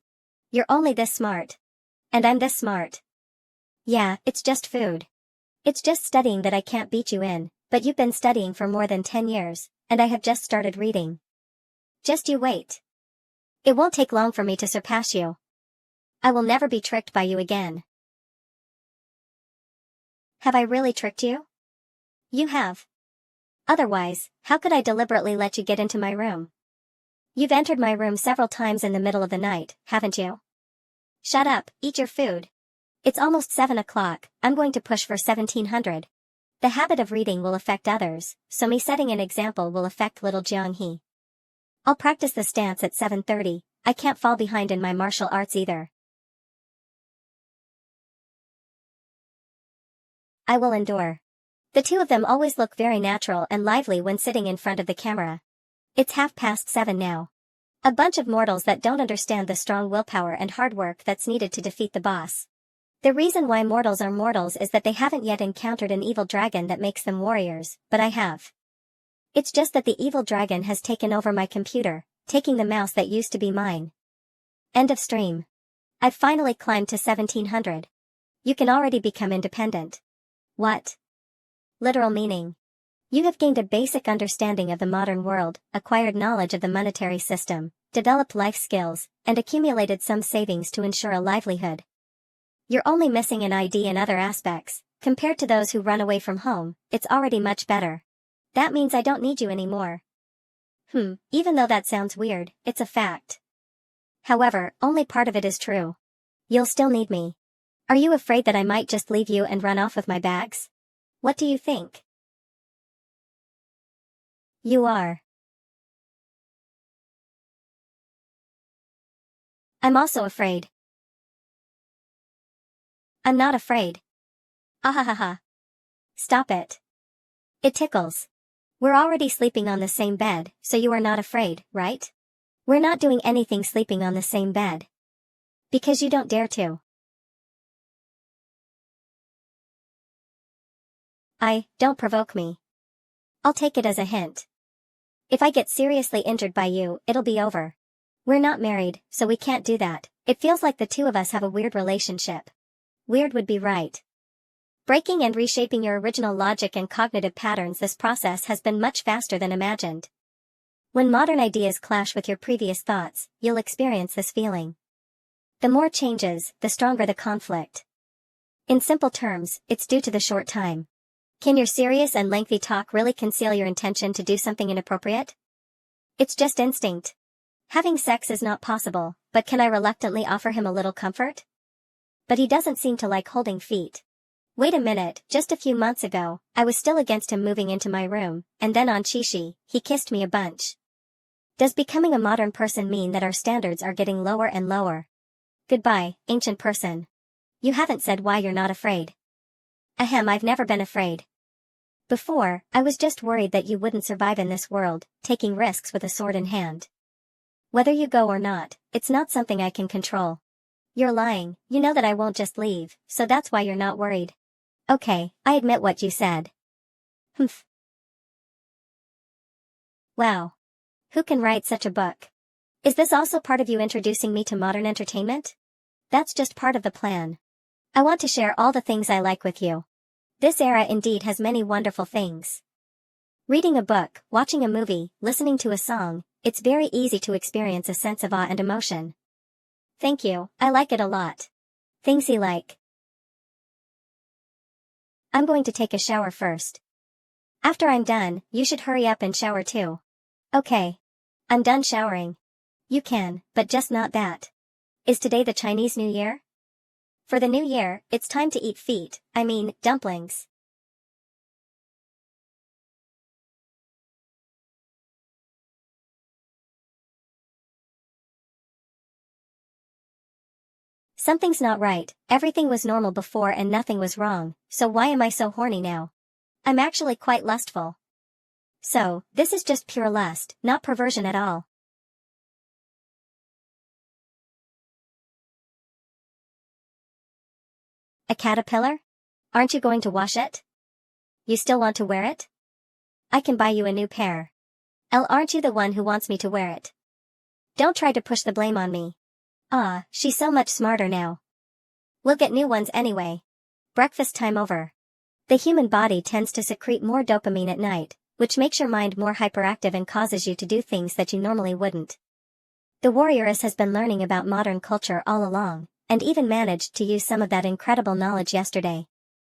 you're only this smart. And I'm this smart. Yeah, it's just food. It's just studying that I can't beat you in, but you've been studying for more than 10 years, and I have just started reading. Just you wait. It won't take long for me to surpass you. I will never be tricked by you again. Have I really tricked you? You have. Otherwise, how could I deliberately let you get into my room? You've entered my room several times in the middle of the night, haven't you? Shut up, eat your food. It's almost 7 o'clock, I'm going to push for 1700. The habit of reading will affect others, so me setting an example will affect little Jiang He. I'll practice the stance at 7:30, I can't fall behind in my martial arts either. I will endure. The two of them always look very natural and lively when sitting in front of the camera. It's 7:30 now. A bunch of mortals that don't understand the strong willpower and hard work that's needed to defeat the boss. The reason why mortals are mortals is that they haven't yet encountered an evil dragon that makes them warriors, but I have. It's just that the evil dragon has taken over my computer, taking the mouse that used to be mine. End of stream. I've finally climbed to 1700. You can already become independent. What? Literal meaning. You have gained a basic understanding of the modern world, acquired knowledge of the monetary system, developed life skills, and accumulated some savings to ensure a livelihood. You're only missing an ID in other aspects. Compared to those who run away from home, it's already much better. That means I don't need you anymore. Even though that sounds weird, it's a fact. However, only part of it is true. You'll still need me. Are you afraid that I might just leave you and run off with my bags? What do you think? You are. I'm also afraid. I'm not afraid. Ahahaha. Stop it. It tickles. We're already sleeping on the same bed, so you are not afraid, right? We're not doing anything sleeping on the same bed. Because you don't dare to. Don't provoke me. I'll take it as a hint. If I get seriously injured by you, it'll be over. We're not married, so we can't do that. It feels like the two of us have a weird relationship. Weird would be right. Breaking and reshaping your original logic and cognitive patterns, this process has been much faster than imagined. When modern ideas clash with your previous thoughts, you'll experience this feeling. The more changes, the stronger the conflict. In simple terms, it's due to the short time. Can your serious and lengthy talk really conceal your intention to do something inappropriate? It's just instinct. Having sex is not possible, but can I reluctantly offer him a little comfort? But he doesn't seem to like holding feet. Wait a minute, just a few months ago, I was still against him moving into my room, and then on Chishi, he kissed me a bunch. Does becoming a modern person mean that our standards are getting lower and lower? Goodbye, ancient person. You haven't said why you're not afraid. Ahem, I've never been afraid. Before, I was just worried that you wouldn't survive in this world, taking risks with a sword in hand. Whether you go or not, it's not something I can control. You're lying, you know that I won't just leave, so that's why you're not worried. Okay, I admit what you said. Humph. Wow. Who can write such a book? Is this also part of you introducing me to modern entertainment? That's just part of the plan. I want to share all the things I like with you. This era indeed has many wonderful things. Reading a book, watching a movie, listening to a song, it's very easy to experience a sense of awe and emotion. Thank you, I like it a lot. Things he like. I'm going to take a shower first. After I'm done, you should hurry up and shower too. Okay. I'm done showering. You can, but just not that. Is today the Chinese New Year? For the new year, it's time to eat dumplings. Something's not right, everything was normal before and nothing was wrong, so why am I so horny now? I'm actually quite lustful. So, this is just pure lust, not perversion at all. A caterpillar? Aren't you going to wash it? You still want to wear it? I can buy you a new pair. Aren't you the one who wants me to wear it? Don't try to push the blame on me. Ah, she's so much smarter now. We'll get new ones anyway. Breakfast time over. The human body tends to secrete more dopamine at night, which makes your mind more hyperactive and causes you to do things that you normally wouldn't. The warrioress has been learning about modern culture all along, and even managed to use some of that incredible knowledge yesterday.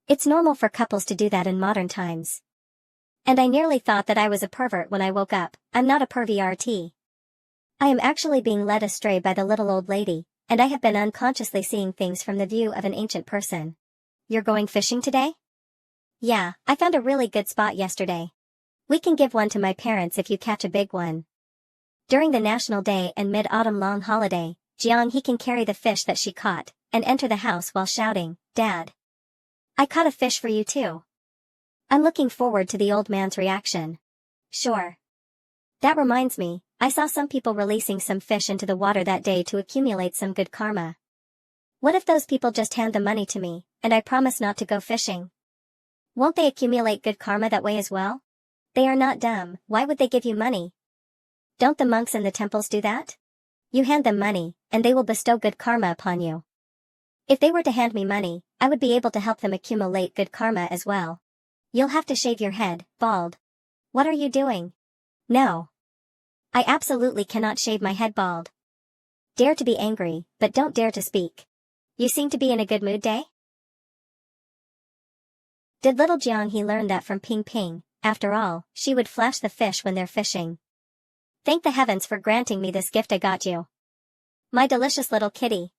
It's normal for couples to do that in modern times. And I nearly thought that I was a pervert when I woke up. I'm not a pervy RT. I am actually being led astray by the little old lady, and I have been unconsciously seeing things from the view of an ancient person. You're going fishing today? Yeah, I found a really good spot yesterday. We can give one to my parents if you catch a big one. During the National Day and Mid-Autumn long holiday, Jiang he can carry the fish that she caught, and enter the house while shouting, "Dad! I caught a fish for you too." I'm looking forward to the old man's reaction. Sure. That reminds me, I saw some people releasing some fish into the water that day to accumulate some good karma. What if those people just hand the money to me, and I promise not to go fishing? Won't they accumulate good karma that way as well? They are not dumb, why would they give you money? Don't the monks in the temples do that? You hand them money, and they will bestow good karma upon you. If they were to hand me money, I would be able to help them accumulate good karma as well. You'll have to shave your head, bald. What are you doing? No. I absolutely cannot shave my head bald. Dare to be angry, but don't dare to speak. You seem to be in a good mood day? Did little Jiang he learn that from Ping Ping? After all, she would flash the fish when they're fishing. Thank the heavens for granting me this gift I got you. My delicious little kitty.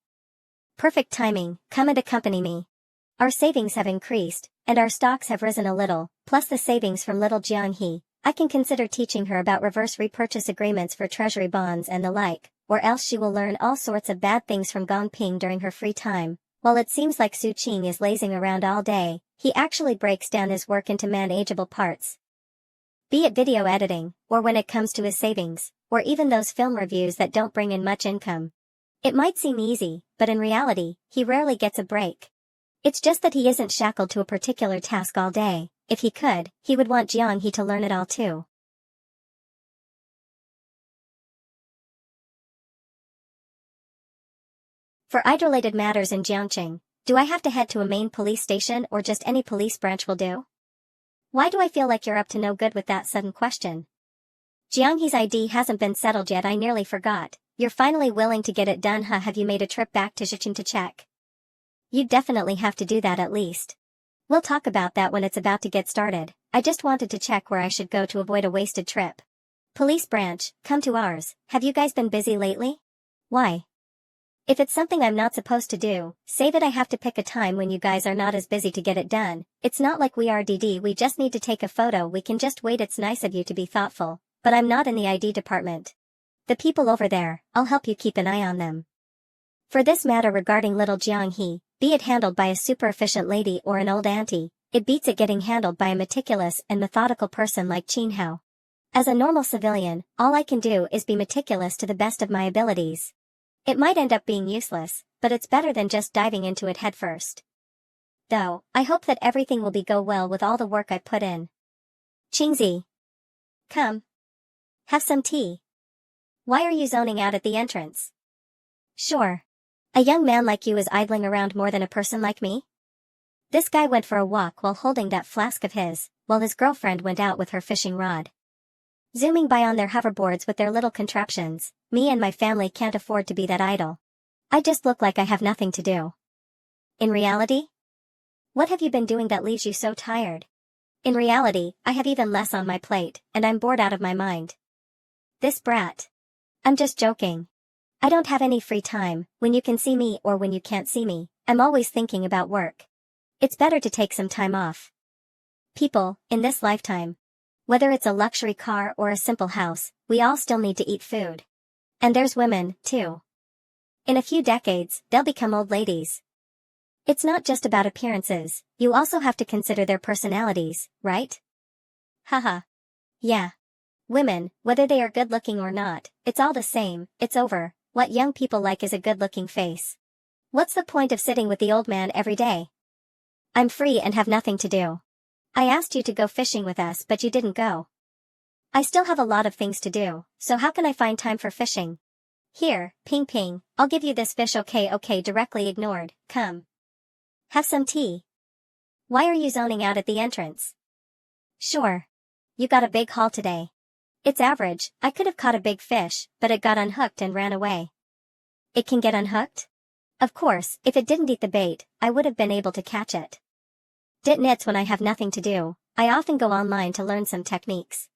Perfect timing, come and accompany me. Our savings have increased, and our stocks have risen a little, plus the savings from little Jiang he. I can consider teaching her about reverse repurchase agreements for treasury bonds and the like, or else she will learn all sorts of bad things from Gong Ping during her free time. While it seems like Su Qing is lazing around all day, he actually breaks down his work into manageable parts. Be it video editing, or when it comes to his savings, or even those film reviews that don't bring in much income. It might seem easy, but in reality, he rarely gets a break. It's just that he isn't shackled to a particular task all day. If he could, he would want Jiang he to learn it all too. For age-related matters in Jiangqing, do I have to head to a main police station or just any police branch will do? Why do I feel like you're up to no good with that sudden question? Jiang he's ID hasn't been settled yet, I nearly forgot. You're finally willing to get it done, huh? Have you made a trip back to Zhejiang to check? You'd definitely have to do that at least. We'll talk about that when it's about to get started. I just wanted to check where I should go to avoid a wasted trip. Police branch, come to ours. Have you guys been busy lately? Why? If it's something I'm not supposed to do, say that I have to pick a time when you guys are not as busy to get it done. It's not like we are DD, we just need to take a photo, we can just wait. It's nice of you to be thoughtful, but I'm not in the ID department. The people over there, I'll help you keep an eye on them. For this matter regarding little Jiang He, be it handled by a super efficient lady or an old auntie, it beats it getting handled by a meticulous and methodical person like Qin Hao. As a normal civilian, all I can do is be meticulous to the best of my abilities. It might end up being useless, but it's better than just diving into it headfirst. Though, I hope that everything will go well with all the work I put in. Qingzi. Come. Have some tea. Why are you zoning out at the entrance? Sure. A young man like you is idling around more than a person like me? This guy went for a walk while holding that flask of his, while his girlfriend went out with her fishing rod. Zooming by on their hoverboards with their little contraptions, me and my family can't afford to be that idle. I just look like I have nothing to do. In reality? What have you been doing that leaves you so tired? In reality, I have even less on my plate, and I'm bored out of my mind. This brat. I'm just joking. I don't have any free time, when you can see me or when you can't see me, I'm always thinking about work. It's better to take some time off. People, in this lifetime, whether it's a luxury car or a simple house, we all still need to eat food. And there's women, too. In a few decades, they'll become old ladies. It's not just about appearances, you also have to consider their personalities, right? Haha. Yeah. Women, whether they are good-looking or not, it's all the same, it's over. What young people like is a good-looking face. What's the point of sitting with the old man every day? I'm free and have nothing to do. I asked you to go fishing with us but you didn't go. I still have a lot of things to do, so how can I find time for fishing? Here, Ping Ping, I'll give you this fish. Okay, directly ignored, come. Have some tea. Why are you zoning out at the entrance? Sure. You got a big haul today. It's average, I could have caught a big fish, but it got unhooked and ran away. It can get unhooked? Of course, if it didn't eat the bait, I would have been able to catch it. Nits when I have nothing to do, I often go online to learn some techniques.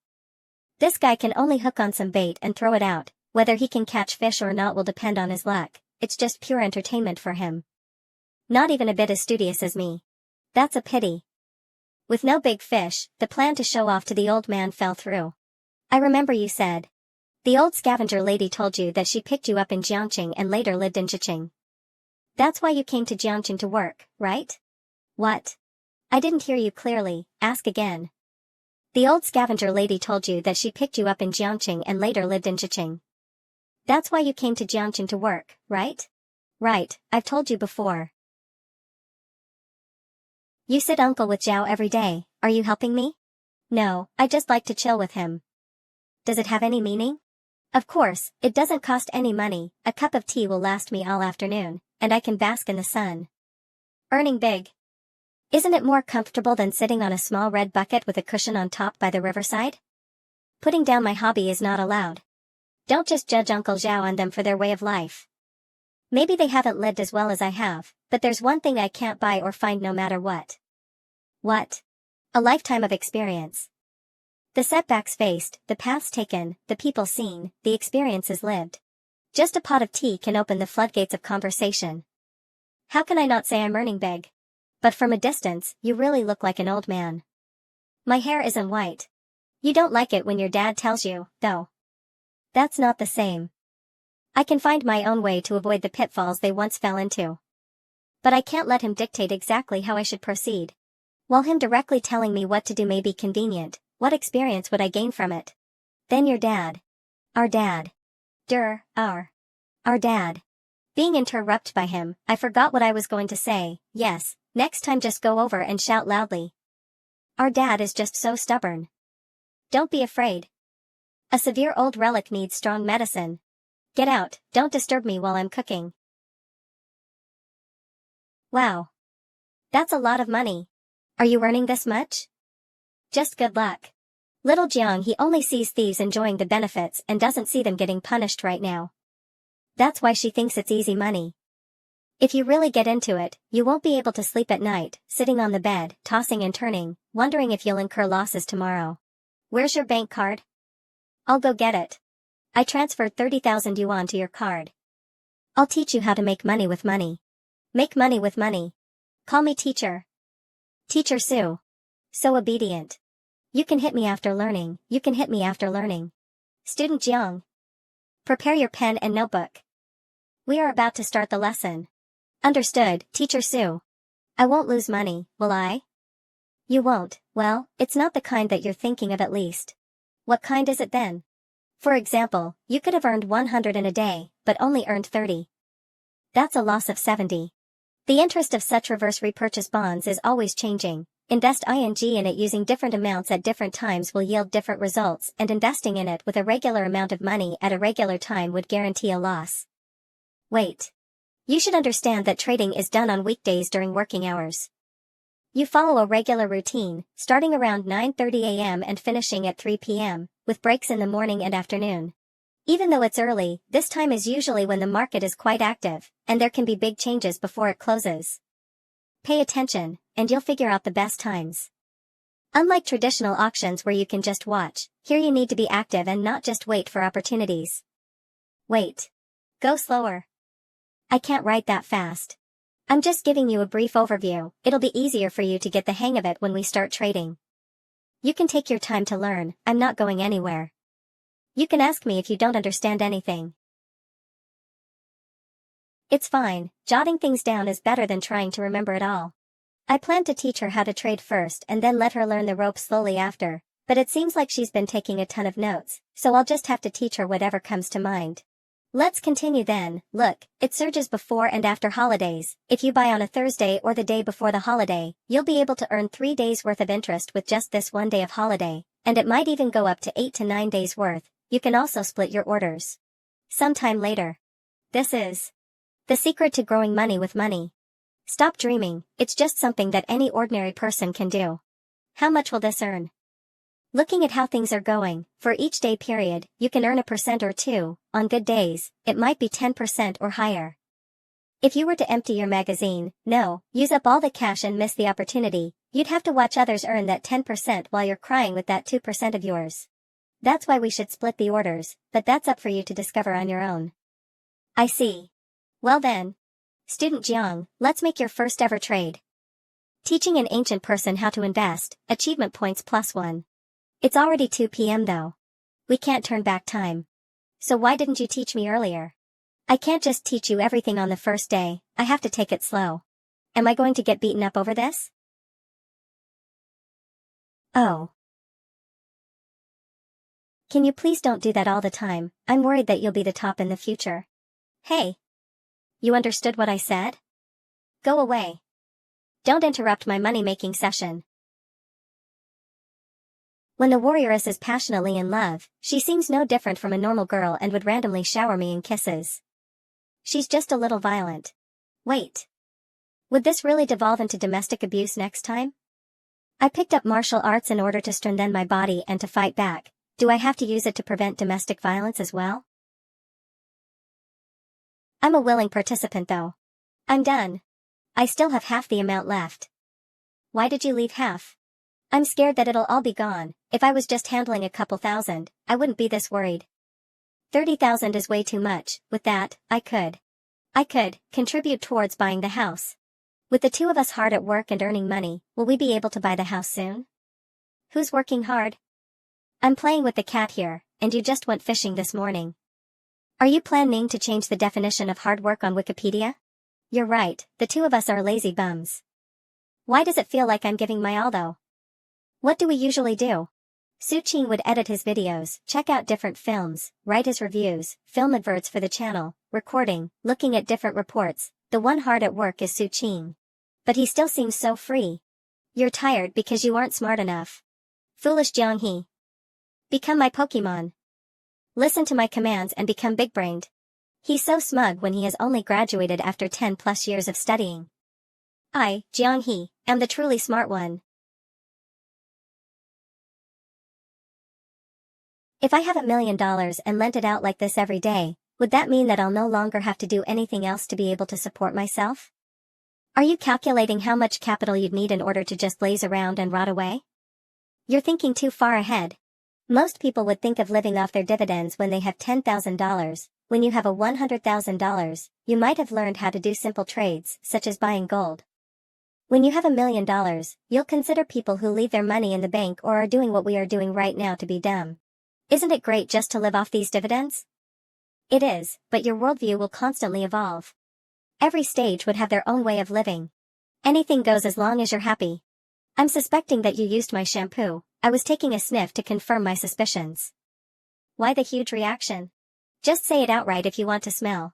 This guy can only hook on some bait and throw it out, whether he can catch fish or not will depend on his luck, it's just pure entertainment for him. Not even a bit as studious as me. That's a pity. With no big fish, the plan to show off to the old man fell through. I remember you said. The old scavenger lady told you that she picked you up in Jiangqing and later lived in Zhejiang. That's why you came to Jiangqing to work, right? What? I didn't hear you clearly, ask again. The old scavenger lady told you that she picked you up in Jiangqing and later lived in Zhejiang. That's why you came to Jiangqing to work, right? Right, I've told you before. You sit uncle with Zhao every day, are you helping me? No, I just like to chill with him. Does it have any meaning? Of course, it doesn't cost any money, a cup of tea will last me all afternoon, and I can bask in the sun. Earning big. Isn't it more comfortable than sitting on a small red bucket with a cushion on top by the riverside? Putting down my hobby is not allowed. Don't just judge Uncle Zhao on them for their way of life. Maybe they haven't lived as well as I have, but there's one thing I can't buy or find no matter what. What? A lifetime of experience. The setbacks faced, the paths taken, the people seen, the experiences lived. Just a pot of tea can open the floodgates of conversation. How can I not say I'm earning big? But from a distance, you really look like an old man. My hair isn't white. You don't like it when your dad tells you, though. That's not the same. I can find my own way to avoid the pitfalls they once fell into. But I can't let him dictate exactly how I should proceed. While him directly telling me what to do may be convenient, what experience would I gain from it? Then your dad. Our dad. Our dad. Being interrupted by him, I forgot what I was going to say. Yes, next time just go over and shout loudly. Our dad is just so stubborn. Don't be afraid. A severe old relic needs strong medicine. Get out, don't disturb me while I'm cooking. Wow. That's a lot of money. Are you earning this much? Just good luck. Little Jiang, he only sees thieves enjoying the benefits and doesn't see them getting punished right now. That's why she thinks it's easy money. If you really get into it, you won't be able to sleep at night, sitting on the bed, tossing and turning, wondering if you'll incur losses tomorrow. Where's your bank card? I'll go get it. I transferred 30,000 yuan to your card. I'll teach you how to make money with money. Make money with money. Call me teacher. Teacher Sue. So obedient. You can hit me after learning. You can hit me after learning. Student Jiang. Prepare your pen and notebook. We are about to start the lesson. Understood, Teacher Sue. I won't lose money, will I? You won't. Well, it's not the kind that you're thinking of at least. What kind is it then? For example, you could have earned 100 in a day, but only earned 30. That's a loss of 70. The interest of such reverse repurchase bonds is always changing. Invest ing in it using different amounts at different times will yield different results, and investing in it with a regular amount of money at a regular time would guarantee a loss. Wait. You should understand that trading is done on weekdays during working hours. You follow a regular routine, starting around 9:30 a.m. and finishing at 3 p.m., with breaks in the morning and afternoon. Even though it's early, this time is usually when the market is quite active, and there can be big changes before it closes. Pay attention, and you'll figure out the best times. Unlike traditional auctions where you can just watch, here you need to be active and not just wait for opportunities. Wait. Go slower. I can't write that fast. I'm just giving you a brief overview. It'll be easier for you to get the hang of it when we start trading. You can take your time to learn. I'm not going anywhere. You can ask me if you don't understand anything. It's fine, jotting things down is better than trying to remember it all. I plan to teach her how to trade first and then let her learn the ropes slowly after, but it seems like she's been taking a ton of notes, so I'll just have to teach her whatever comes to mind. Let's continue then. Look, it surges before and after holidays. If you buy on a Thursday or the day before the holiday, you'll be able to earn 3 days worth of interest with just this one day of holiday, and it might even go up to 8 to 9 days worth. You can also split your orders sometime later. This is the secret to growing money with money. Stop dreaming, it's just something that any ordinary person can do. How much will this earn? Looking at how things are going, for each day period, you can earn 1% or 2%, on good days, it might be 10% or higher. If you were to empty your magazine, use up all the cash and miss the opportunity, you'd have to watch others earn that 10% while you're crying with that 2% of yours. That's why we should split the orders, but that's up for you to discover on your own. I see. Well then. Student Jiang, let's make your first ever trade. Teaching an ancient person how to invest, achievement points +1. It's already 2 p.m. though. We can't turn back time. So why didn't you teach me earlier? I can't just teach you everything on the first day, I have to take it slow. Am I going to get beaten up over this? Oh. Can you please don't do that all the time? I'm worried that you'll be the top in the future. Hey. You understood what I said? Go away. Don't interrupt my money-making session. When the warrioress is passionately in love, she seems no different from a normal girl and would randomly shower me in kisses. She's just a little violent. Wait. Would this really devolve into domestic abuse next time? I picked up martial arts in order to strengthen my body and to fight back. Do I have to use it to prevent domestic violence as well? I'm a willing participant though. I'm done. I still have half the amount left. Why did you leave half? I'm scared that it'll all be gone. If I was just handling a couple thousand, I wouldn't be this worried. 30,000 is way too much. With that, I could contribute towards buying the house. With the two of us hard at work and earning money, will we be able to buy the house soon? Who's working hard? I'm playing with the cat here, and you just went fishing this morning. Are you planning to change the definition of hard work on Wikipedia? You're right, the two of us are lazy bums. Why does it feel like I'm giving my all though? What do we usually do? Suchin would edit his videos, check out different films, write his reviews, film adverts for the channel, recording, looking at different reports. The one hard at work is Suchin. But he still seems so free. You're tired because you aren't smart enough. Foolish Jianghe. Become my Pokemon. Listen to my commands and become big-brained. He's so smug when he has only graduated after 10+ years of studying. I, Jianghe, am the truly smart one. If I have $1 million and lent it out like this every day, would that mean that I'll no longer have to do anything else to be able to support myself? Are you calculating how much capital you'd need in order to just laze around and rot away? You're thinking too far ahead. Most people would think of living off their dividends when they have $10,000, When you have a $100,000, you might have learned how to do simple trades, such as buying gold. When you have $1 million, you'll consider people who leave their money in the bank or are doing what we are doing right now to be dumb. Isn't it great just to live off these dividends? It is, but your worldview will constantly evolve. Every stage would have their own way of living. Anything goes as long as you're happy. I'm suspecting that you used my shampoo. I was taking a sniff to confirm my suspicions. Why the huge reaction? Just say it outright if you want to smell.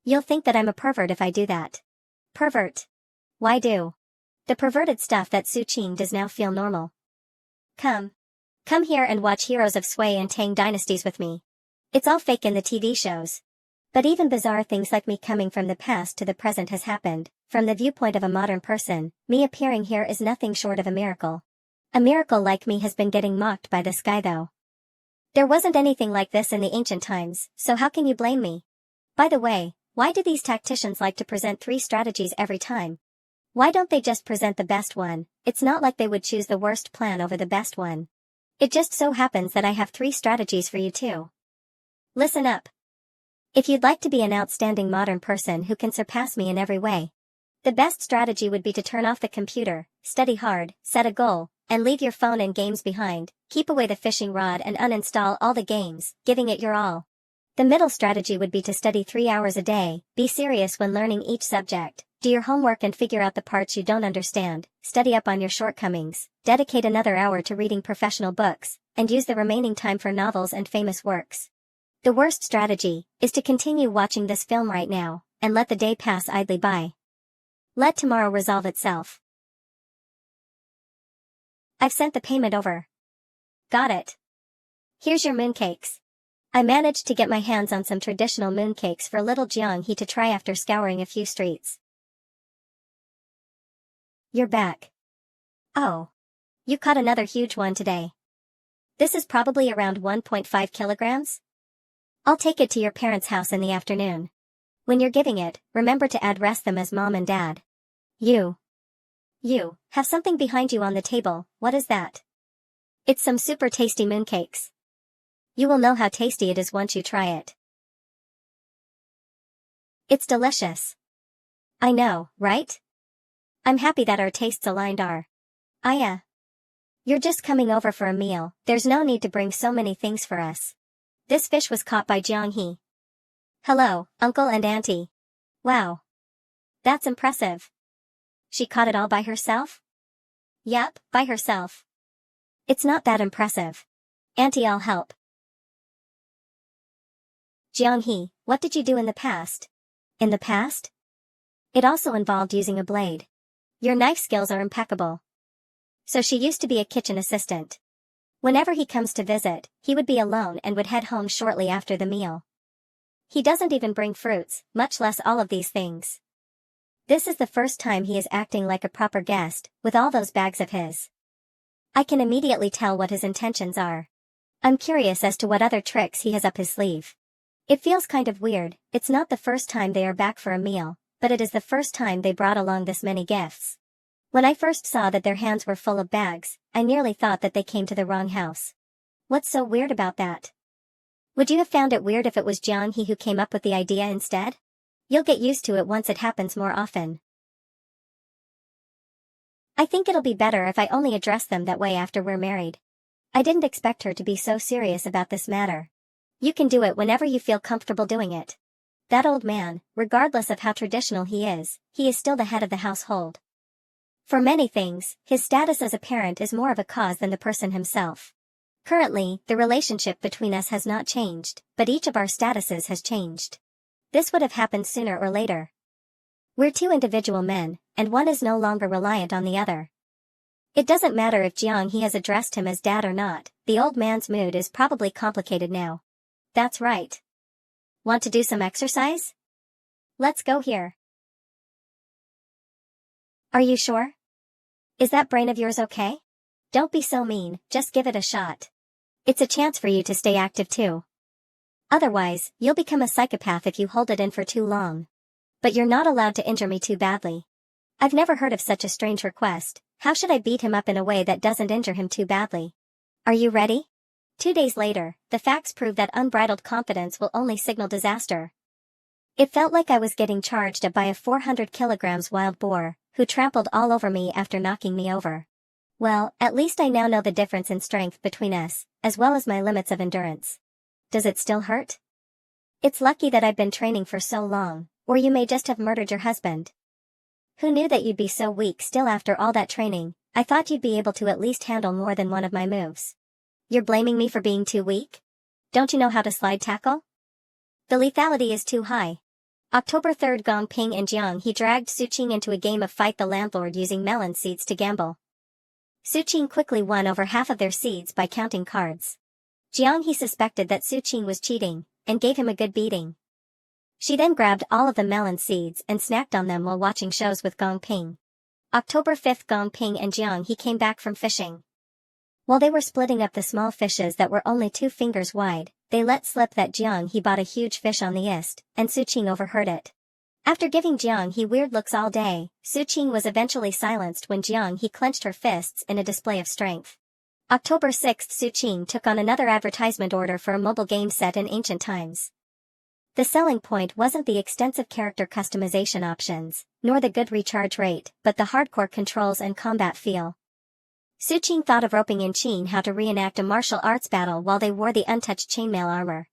You'll think that I'm a pervert if I do that. Pervert. Why do? The perverted stuff that Su Qing does now feel normal. Come. Come here and watch Heroes of Sui and Tang dynasties with me. It's all fake in the TV shows. But even bizarre things like me coming from the past to the present has happened. From the viewpoint of a modern person, me appearing here is nothing short of a miracle. A miracle like me has been getting mocked by the sky though. There wasn't anything like this in the ancient times, so how can you blame me? By the way, why do these tacticians like to present 3 strategies every time? Why don't they just present the best one? It's not like they would choose the worst plan over the best one. It just so happens that I have 3 strategies for you too. Listen up. If you'd like to be an outstanding modern person who can surpass me in every way, the best strategy would be to turn off the computer, study hard, set a goal, and leave your phone and games behind, keep away the fishing rod and uninstall all the games, giving it your all. The middle strategy would be to study 3 hours a day, be serious when learning each subject, do your homework and figure out the parts you don't understand, study up on your shortcomings, dedicate another hour to reading professional books, and use the remaining time for novels and famous works. The worst strategy is to continue watching this film right now, and let the day pass idly by. Let tomorrow resolve itself. I've sent the payment over. Got it. Here's your mooncakes. I managed to get my hands on some traditional mooncakes for little Jiang He to try after scouring a few streets. You're back. Oh. You caught another huge one today. This is probably around 1.5 kilograms? I'll take it to your parents' house in the afternoon. When you're giving it, remember to address them as mom and dad. You have something behind you on the table. What is that? It's some super tasty mooncakes. You will know how tasty it is once you try it. It's delicious. I know, right? I'm happy that our tastes aligned are. Aya. You're just coming over for a meal, there's no need to bring so many things for us. This fish was caught by Jiang He. Hello, uncle and auntie. Wow. That's impressive. She caught it all by herself? Yep, by herself. It's not that impressive. Auntie, I'll help. Jiang He, what did you do in the past? In the past? It also involved using a blade. Your knife skills are impeccable. So she used to be a kitchen assistant. Whenever he comes to visit, he would be alone and would head home shortly after the meal. He doesn't even bring fruits, much less all of these things. This is the first time he is acting like a proper guest, with all those bags of his. I can immediately tell what his intentions are. I'm curious as to what other tricks he has up his sleeve. It feels kind of weird, it's not the first time they are back for a meal, but it is the first time they brought along this many gifts. When I first saw that their hands were full of bags, I nearly thought that they came to the wrong house. What's so weird about that? Would you have found it weird if it was Jiang He who came up with the idea instead? You'll get used to it once it happens more often. I think it'll be better if I only address them that way after we're married. I didn't expect her to be so serious about this matter. You can do it whenever you feel comfortable doing it. That old man, regardless of how traditional he is still the head of the household. For many things, his status as a parent is more of a cause than the person himself. Currently, the relationship between us has not changed, but each of our statuses has changed. This would have happened sooner or later. We're 2 individual men, and one is no longer reliant on the other. It doesn't matter if Jiang He has addressed him as dad or not, the old man's mood is probably complicated now. That's right. Want to do some exercise? Let's go here. Are you sure? Is that brain of yours okay? Don't be so mean, just give it a shot. It's a chance for you to stay active too. Otherwise, you'll become a psychopath if you hold it in for too long. But you're not allowed to injure me too badly. I've never heard of such a strange request. How should I beat him up in a way that doesn't injure him too badly? Are you ready? 2 days later, the facts prove that unbridled confidence will only signal disaster. It felt like I was getting charged at by a 400 kilograms wild boar, who trampled all over me after knocking me over. Well, at least I now know the difference in strength between us, as well as my limits of endurance. Does it still hurt? It's lucky that I've been training for so long, or you may just have murdered your husband. Who knew that you'd be so weak still after all that training? I thought you'd be able to at least handle more than one of my moves. You're blaming me for being too weak? Don't you know how to slide tackle? The lethality is too high. October 3rd, Gong Ping and Jiang He dragged Su Qing into a game of Fight the Landlord using melon seeds to gamble. Su Qing quickly won over half of their seeds by counting cards. Jiang He suspected that Su Qing was cheating, and gave him a good beating. She then grabbed all of the melon seeds and snacked on them while watching shows with Gong Ping. October 5th, Gong Ping and Jiang He came back from fishing. While they were splitting up the small fishes that were only 2 fingers wide, they let slip that Jiang He bought a huge fish on the ist, and Su Qing overheard it. After giving Jiang He weird looks all day, Su Qing was eventually silenced when Jiang He clenched her fists in a display of strength. October 6th, Su Qing took on another advertisement order for a mobile game set in ancient times. The selling point wasn't the extensive character customization options, nor the good recharge rate, but the hardcore controls and combat feel. Su Qing thought of roping in Qin how to reenact a martial arts battle while they wore the untouched chainmail armor.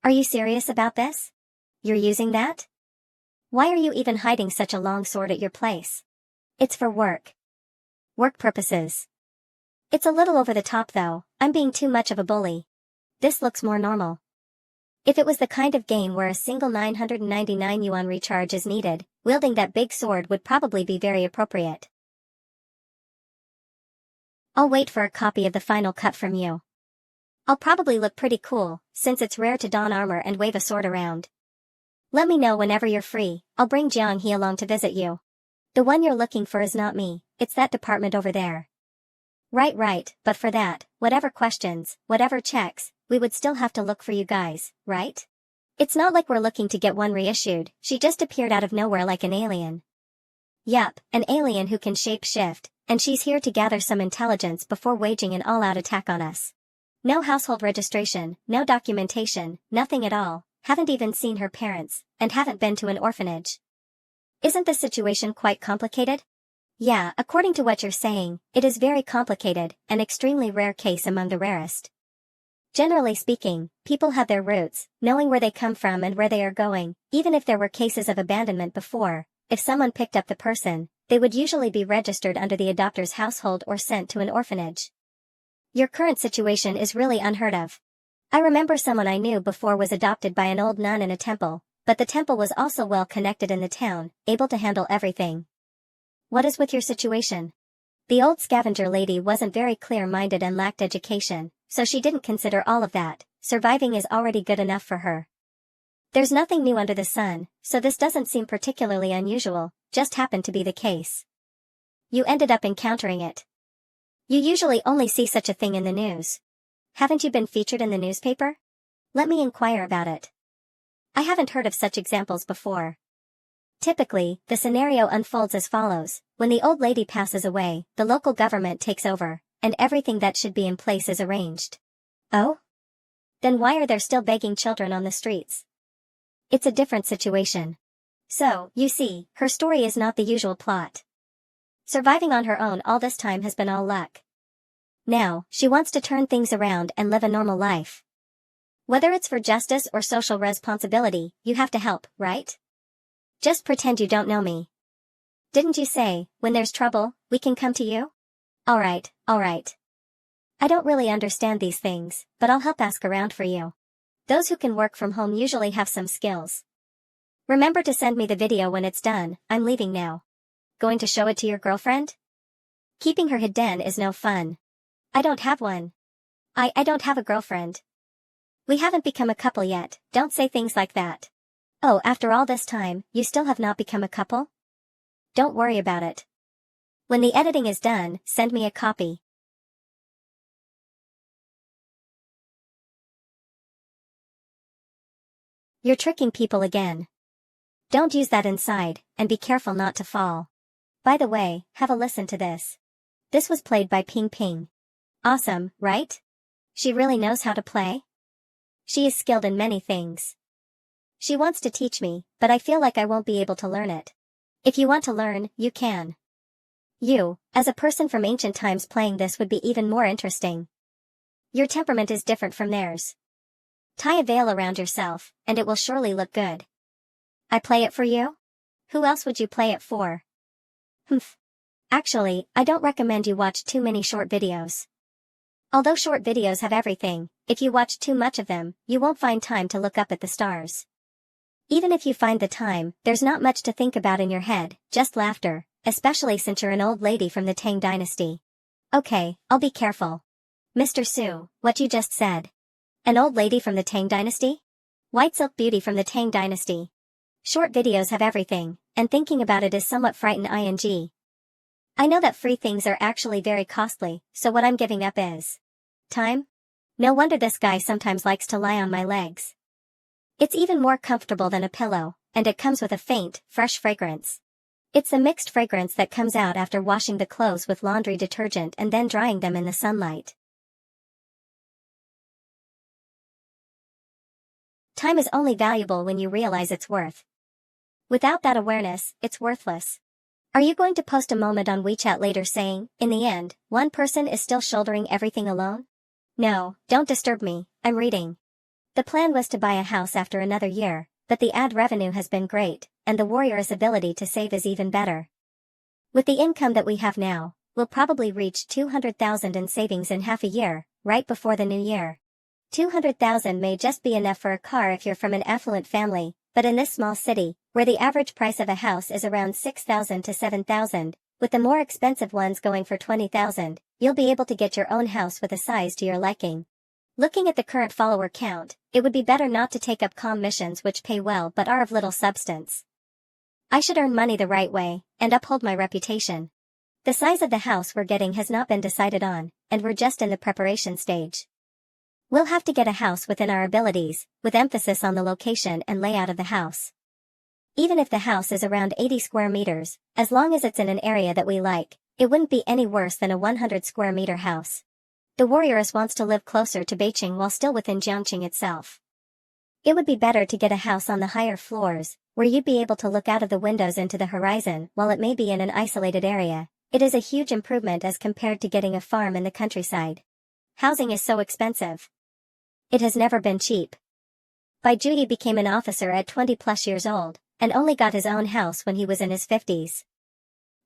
Are you serious about this? You're using that? Why are you even hiding such a long sword at your place? It's for work. Work purposes. It's a little over the top though, I'm being too much of a bully. This looks more normal. If it was the kind of game where a single 999 yuan recharge is needed, wielding that big sword would probably be very appropriate. I'll wait for a copy of the final cut from you. I'll probably look pretty cool, since it's rare to don armor and wave a sword around. Let me know whenever you're free, I'll bring Jiang He along to visit you. The one you're looking for is not me, it's that department over there. Right, but for that, whatever questions, whatever checks, we would still have to look for you guys, right? It's not like we're looking to get one reissued, she just appeared out of nowhere like an alien. Yup, an alien who can shape-shift, and she's here to gather some intelligence before waging an all-out attack on us. No household registration, no documentation, nothing at all, haven't even seen her parents, and haven't been to an orphanage. Isn't the situation quite complicated? Yeah, according to what you're saying, it is very complicated, an extremely rare case among the rarest. Generally speaking, people have their roots, knowing where they come from and where they are going, even if there were cases of abandonment before. If someone picked up the person, they would usually be registered under the adopter's household or sent to an orphanage. Your current situation is really unheard of. I remember someone I knew before was adopted by an old nun in a temple, but the temple was also well connected in the town, able to handle everything. What is with your situation? The old scavenger lady wasn't very clear-minded and lacked education, so she didn't consider all of that. Surviving is already good enough for her. There's nothing new under the sun, so this doesn't seem particularly unusual, just happened to be the case. You ended up encountering it. You usually only see such a thing in the news. Haven't you been featured in the newspaper? Let me inquire about it. I haven't heard of such examples before. Typically, the scenario unfolds as follows. When the old lady passes away, the local government takes over, and everything that should be in place is arranged. Oh? Then why are there still begging children on the streets? It's a different situation. So, you see, her story is not the usual plot. Surviving on her own all this time has been all luck. Now, she wants to turn things around and live a normal life. Whether it's for justice or social responsibility, you have to help, right? Just pretend you don't know me. Didn't you say, when there's trouble, we can come to you? Alright. I don't really understand these things, but I'll help ask around for you. Those who can work from home usually have some skills. Remember to send me the video when it's done. I'm leaving now. Going to show it to your girlfriend? Keeping her hidden is no fun. I don't have one. I don't have a girlfriend. We haven't become a couple yet, don't say things like that. Oh, after all this time, you still have not become a couple? Don't worry about it. When the editing is done, send me a copy. You're tricking people again. Don't use that inside, and be careful not to fall. By the way, have a listen to this. This was played by Ping Ping. Awesome, right? She really knows how to play? She is skilled in many things. She wants to teach me, but I feel like I won't be able to learn it. If you want to learn, you can. You, as a person from ancient times playing this would be even more interesting. Your temperament is different from theirs. Tie a veil around yourself, and it will surely look good. I play it for you? Who else would you play it for? Humph. Actually, I don't recommend you watch too many short videos. Although short videos have everything, if you watch too much of them, you won't find time to look up at the stars. Even if you find the time, there's not much to think about in your head, just laughter, especially since you're an old lady from the Tang dynasty. Okay, I'll be careful. Mr. Su, what you just said. An old lady from the Tang dynasty? White silk beauty from the Tang dynasty. Short videos have everything, and thinking about it is somewhat frightening. I know that free things are actually very costly, so what I'm giving up is time. No wonder this guy sometimes likes to lie on my legs. It's even more comfortable than a pillow, and it comes with a faint, fresh fragrance. It's a mixed fragrance that comes out after washing the clothes with laundry detergent and then drying them in the sunlight. Time is only valuable when you realize its worth. Without that awareness, it's worthless. Are you going to post a moment on WeChat later saying, in the end, one person is still shouldering everything alone? No, don't disturb me, I'm reading. The plan was to buy a house after another year, but the ad revenue has been great, and the warrior's ability to save is even better. With the income that we have now, we'll probably reach 200,000 in savings in half a year, right before the new year. 200,000 may just be enough for a car if you're from an affluent family, but in this small city, where the average price of a house is around 6,000 to 7,000, with the more expensive ones going for 20,000, you'll be able to get your own house with a size to your liking. Looking at the current follower count, it would be better not to take up comm missions which pay well but are of little substance. I should earn money the right way, and uphold my reputation. The size of the house we're getting has not been decided on, and we're just in the preparation stage. We'll have to get a house within our abilities, with emphasis on the location and layout of the house. Even if the house is around 80 square meters, as long as it's in an area that we like, it wouldn't be any worse than a 100 square meter house. The warrioress wants to live closer to Beijing while still within Jiangqing itself. It would be better to get a house on the higher floors, where you'd be able to look out of the windows into the horizon while it may be in an isolated area. It is a huge improvement as compared to getting a farm in the countryside. Housing is so expensive. It has never been cheap. Baijuyi became an officer at 20+ years old, and only got his own house when he was in his 50s.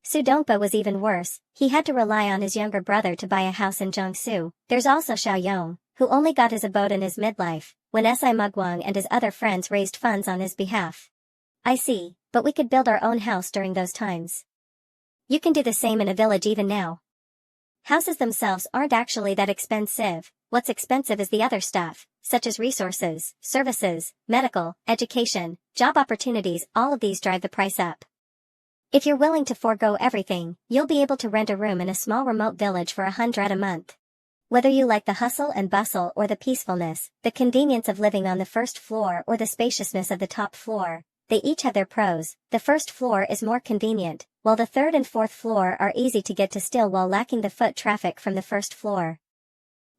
Su Dongba was even worse, he had to rely on his younger brother to buy a house in Jiangsu. There's also Xiao Yong, who only got his abode in his midlife, when Si Mugwang and his other friends raised funds on his behalf. I see, but we could build our own house during those times. You can do the same in a village even now. Houses themselves aren't actually that expensive, what's expensive is the other stuff, such as resources, services, medical, education, job opportunities. All of these drive the price up. If you're willing to forego everything, you'll be able to rent a room in a small remote village for 100 a month. Whether you like the hustle and bustle or the peacefulness, the convenience of living on the first floor or the spaciousness of the top floor, they each have their pros. The first floor is more convenient, while the third and fourth floor are easy to get to still while lacking the foot traffic from the first floor.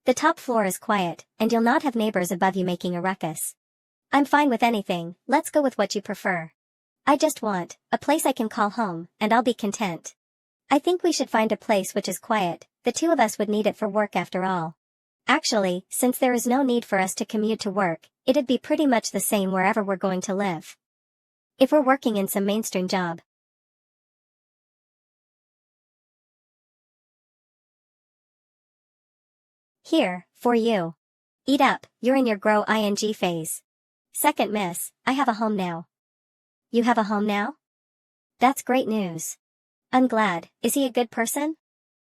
The top floor is quiet, and you'll not have neighbors above you making a ruckus. I'm fine with anything, let's go with what you prefer. I just want a place I can call home, and I'll be content. I think we should find a place which is quiet. The two of us would need it for work after all. Actually, since there is no need for us to commute to work, it'd be pretty much the same wherever we're going to live. If we're working in some mainstream job. Here, for you. Eat up, you're in your grow ing phase. Second miss, I have a home now. You have a home now? That's great news. I'm glad. Is he a good person?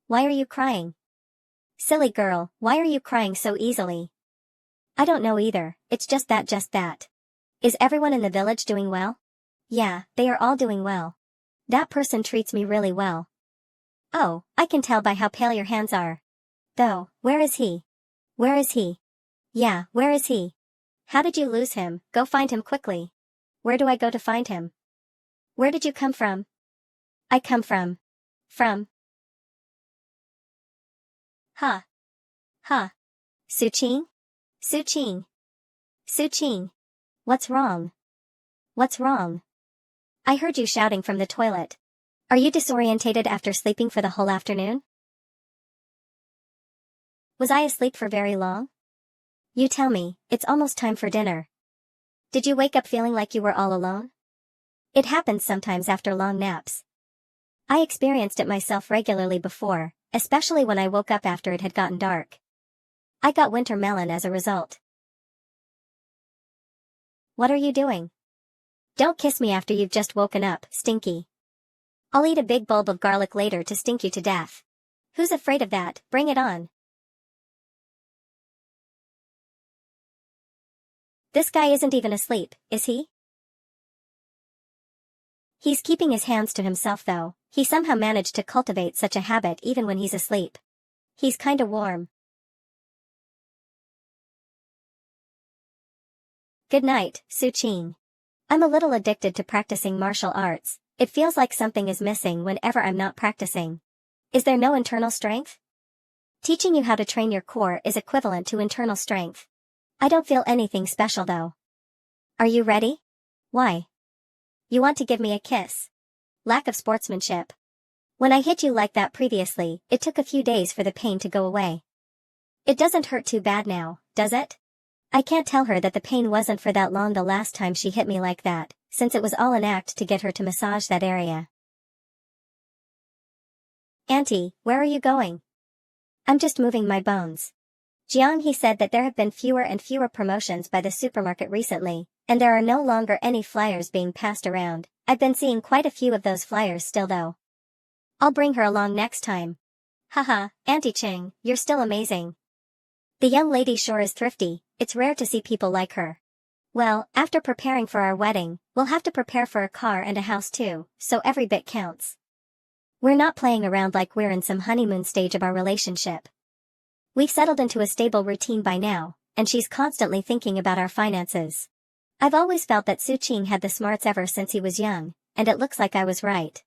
Why are you crying? Silly girl, why are you crying so easily? I don't know either, it's just that. Is everyone in the village doing well? Yeah, they are all doing well. That person treats me really well. Oh, I can tell by how pale your hands are. Though, where is he? Where is he? Yeah, where is he? How did you lose him? Go find him quickly. Where do I go to find him? Where did you come from? I come from. From. Ha. Ha. Suching? Suching? Suching? What's wrong? What's wrong? I heard you shouting from the toilet. Are you disorientated after sleeping for the whole afternoon? Was I asleep for very long? You tell me, it's almost time for dinner. Did you wake up feeling like you were all alone? It happens sometimes after long naps. I experienced it myself regularly before, especially when I woke up after it had gotten dark. I got winter melon as a result. What are you doing? Don't kiss me after you've just woken up, Stinky. I'll eat a big bulb of garlic later to stink you to death. Who's afraid of that? Bring it on. This guy isn't even asleep, is he? He's keeping his hands to himself though. He somehow managed to cultivate such a habit even when he's asleep. He's kinda warm. Good night, Suching. I'm a little addicted to practicing martial arts. It feels like something is missing whenever I'm not practicing. Is there no internal strength? Teaching you how to train your core is equivalent to internal strength. I don't feel anything special though. Are you ready? Why? You want to give me a kiss? Lack of sportsmanship. When I hit you like that previously, it took a few days for the pain to go away. It doesn't hurt too bad now, does it? I can't tell her that the pain wasn't for that long the last time she hit me like that, since it was all an act to get her to massage that area. Auntie, where are you going? I'm just moving my bones. Jiang he said that there have been fewer and fewer promotions by the supermarket recently, and there are no longer any flyers being passed around. I've been seeing quite a few of those flyers still though. I'll bring her along next time. Haha, Auntie Ching, you're still amazing. The young lady sure is thrifty. It's rare to see people like her. Well, after preparing for our wedding, we'll have to prepare for a car and a house too, so every bit counts. We're not playing around like we're in some honeymoon stage of our relationship. We've settled into a stable routine by now, and she's constantly thinking about our finances. I've always felt that Suching had the smarts ever since he was young, and it looks like I was right.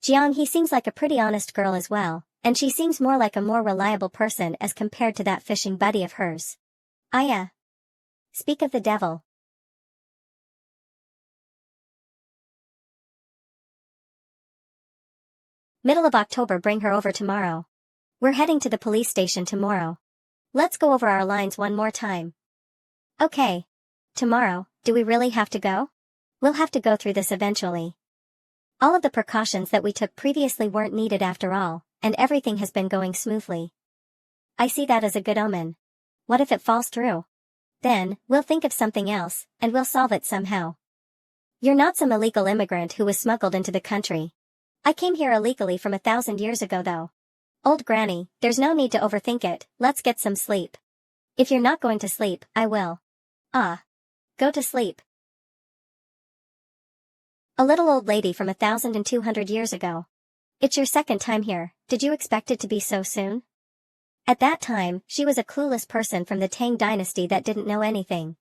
Jiang he seems like a pretty honest girl as well, and she seems more like a more reliable person as compared to that fishing buddy of hers. Aya. Speak of the devil. Middle of October, bring her over tomorrow. We're heading to the police station tomorrow. Let's go over our lines one more time. Okay. Tomorrow, do we really have to go? We'll have to go through this eventually. All of the precautions that we took previously weren't needed after all, and everything has been going smoothly. I see that as a good omen. What if it falls through? Then, we'll think of something else, and we'll solve it somehow. You're not some illegal immigrant who was smuggled into the country. I came here illegally from 1,000 years ago though. Old granny, there's no need to overthink it, let's get some sleep. If you're not going to sleep, I will. Go to sleep. A little old lady from 1,200 years ago. It's your second time here, did you expect it to be so soon? At that time, she was a clueless person from the Tang dynasty that didn't know anything.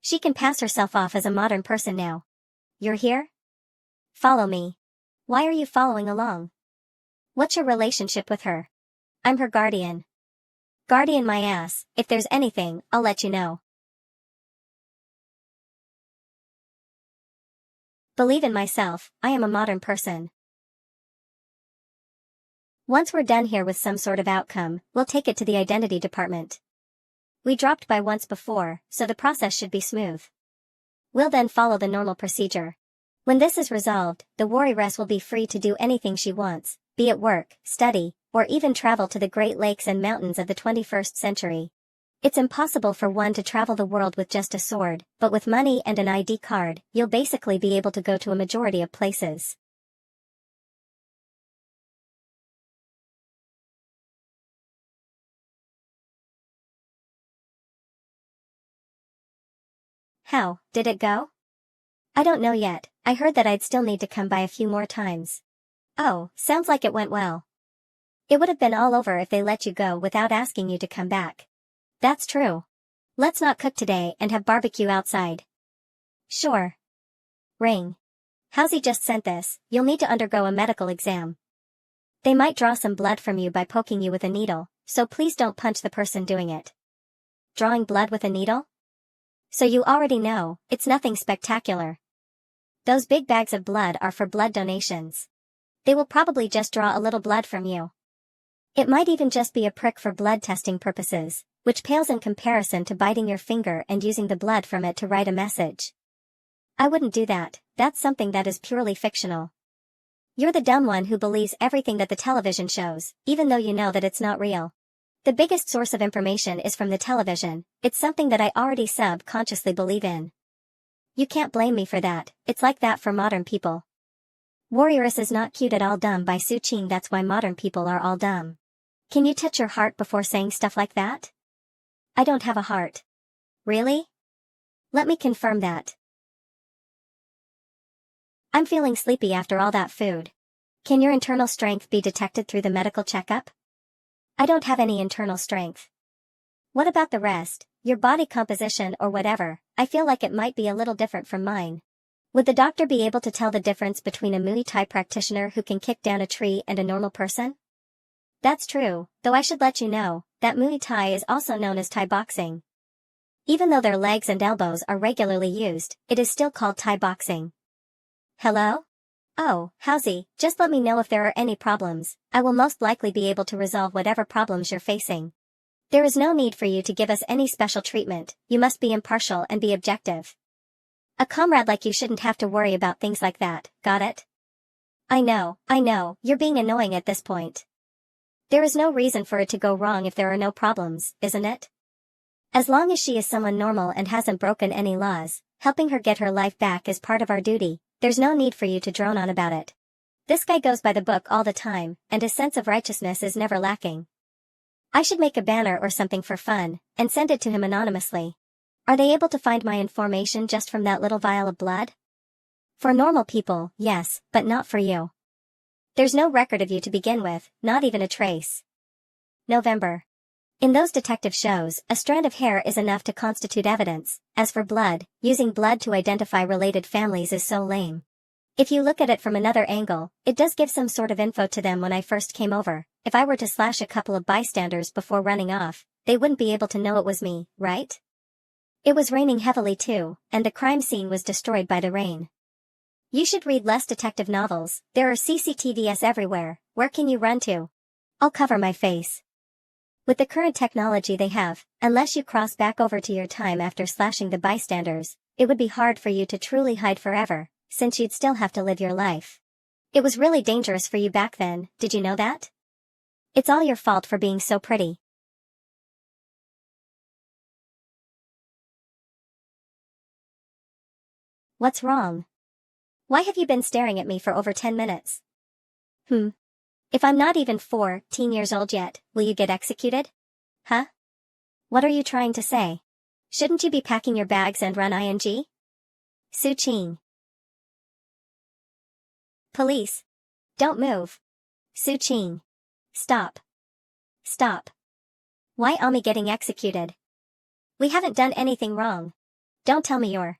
She can pass herself off as a modern person now. You're here? Follow me. Why are you following along? What's your relationship with her? I'm her guardian. Guardian my ass, if there's anything, I'll let you know. Believe in myself, I am a modern person. Once we're done here with some sort of outcome, we'll take it to the identity department. We dropped by once before, so the process should be smooth. We'll then follow the normal procedure. When this is resolved, the warrioress will be free to do anything she wants, be it work, study, or even travel to the Great Lakes and mountains of the 21st century. It's impossible for one to travel the world with just a sword, but with money and an ID card, you'll basically be able to go to a majority of places. How did it go? I don't know yet, I heard that I'd still need to come by a few more times. Oh, sounds like it went well. It would have been all over if they let you go without asking you to come back. That's true. Let's not cook today and have barbecue outside. Sure. Ring. Howsy just sent this, you'll need to undergo a medical exam. They might draw some blood from you by poking you with a needle, so please don't punch the person doing it. drawing blood with a needle? So you already know, it's nothing spectacular. Those big bags of blood are for blood donations. They will probably just draw a little blood from you. It might even just be a prick for blood testing purposes, which pales in comparison to biting your finger and using the blood from it to write a message. I wouldn't do that, that's something that is purely fictional. You're the dumb one who believes everything that the television shows, even though you know that it's not real. The biggest source of information is from the television, it's something that I already subconsciously believe in. You can't blame me for that, it's like that for modern people. Warrioress is not cute at all dumb by Su Qing, that's why modern people are all dumb. Can you touch your heart before saying stuff like that? I don't have a heart. Really? Let me confirm that. I'm feeling sleepy after all that food. Can your internal strength be detected through the medical checkup? I don't have any internal strength. What about the rest, your body composition or whatever? I feel like it might be a little different from mine. Would the doctor be able to tell the difference between a Muay Thai practitioner who can kick down a tree and a normal person? That's true, though I should let you know, that Muay Thai is also known as Thai boxing. Even though their legs and elbows are regularly used, it is still called Thai boxing. Hello? Oh, Howsy, just let me know if there are any problems, I will most likely be able to resolve whatever problems you're facing. There is no need for you to give us any special treatment, you must be impartial and be objective. A comrade like you shouldn't have to worry about things like that, got it? I know, you're being annoying at this point. There is no reason for it to go wrong if there are no problems, isn't it? As long as she is someone normal and hasn't broken any laws, helping her get her life back is part of our duty, there's no need for you to drone on about it. This guy goes by the book all the time, and his sense of righteousness is never lacking. I should make a banner or something for fun, and send it to him anonymously. Are they able to find my information just from that little vial of blood? For normal people, yes, but not for you. There's no record of you to begin with, not even a trace. November. In those detective shows, a strand of hair is enough to constitute evidence. As for blood, using blood to identify related families is so lame. If you look at it from another angle, it does give some sort of info to them. When I first came over, if I were to slash a couple of bystanders before running off, they wouldn't be able to know it was me, right? It was raining heavily too, and the crime scene was destroyed by the rain. You should read less detective novels, there are CCTVs everywhere, where can you run to? I'll cover my face. With the current technology they have, unless you cross back over to your time after slashing the bystanders, it would be hard for you to truly hide forever, since you'd still have to live your life. It was really dangerous for you back then, did you know that? It's all your fault for being so pretty. What's wrong? Why have you been staring at me for over 10 minutes? If I'm not even 14 years old yet, will you get executed? Huh? What are you trying to say? Shouldn't you be packing your bags and run ing? Su Qing. Police. Don't move. Su Qing. Stop. Stop. Why am I getting executed? We haven't done anything wrong. Don't tell me you're...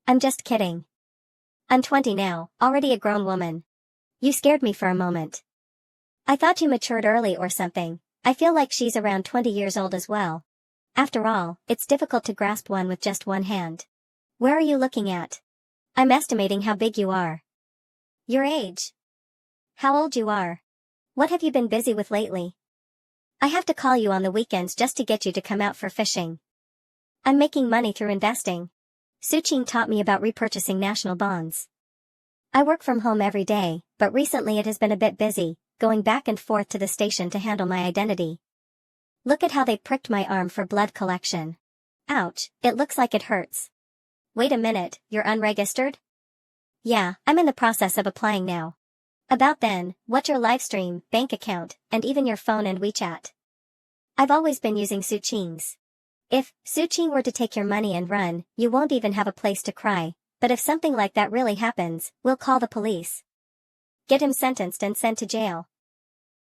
I'm just kidding. I'm 20 now, already a grown woman. You scared me for a moment. I thought you matured early or something. I feel like she's around 20 years old as well. After all, it's difficult to grasp one with just one hand. Where are you looking at? I'm estimating how big you are. Your age. How old you are. What have you been busy with lately? I have to call you on the weekends just to get you to come out for fishing. I'm making money through investing. Su Qing taught me about repurchasing national bonds. I work from home every day, but recently it has been a bit busy, going back and forth to the station to handle my identity. Look at how they pricked my arm for blood collection. Ouch, it looks like it hurts. Wait a minute, you're unregistered? Yeah, I'm in the process of applying now. About then, what's your livestream, bank account, and even your phone and WeChat? I've always been using Su Qing's. If Su Qing were to take your money and run, you won't even have a place to cry. But if something like that really happens, we'll call the police. Get him sentenced and sent to jail.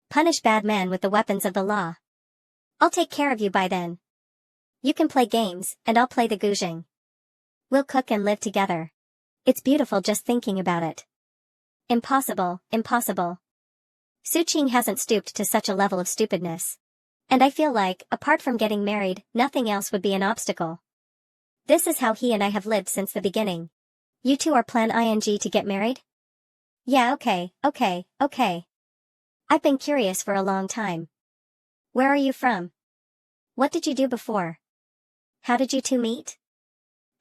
Punish bad men with the weapons of the law. I'll take care of you by then. You can play games, and I'll play the guzheng. We'll cook and live together. It's beautiful just thinking about it. Impossible, impossible. Su Qing hasn't stooped to such a level of stupidness. And I feel like, apart from getting married, nothing else would be an obstacle. This is how he and I have lived since the beginning. You two are plan ing to get married? Yeah, okay. I've been curious for a long time. Where are you from? What did you do before? How did you two meet?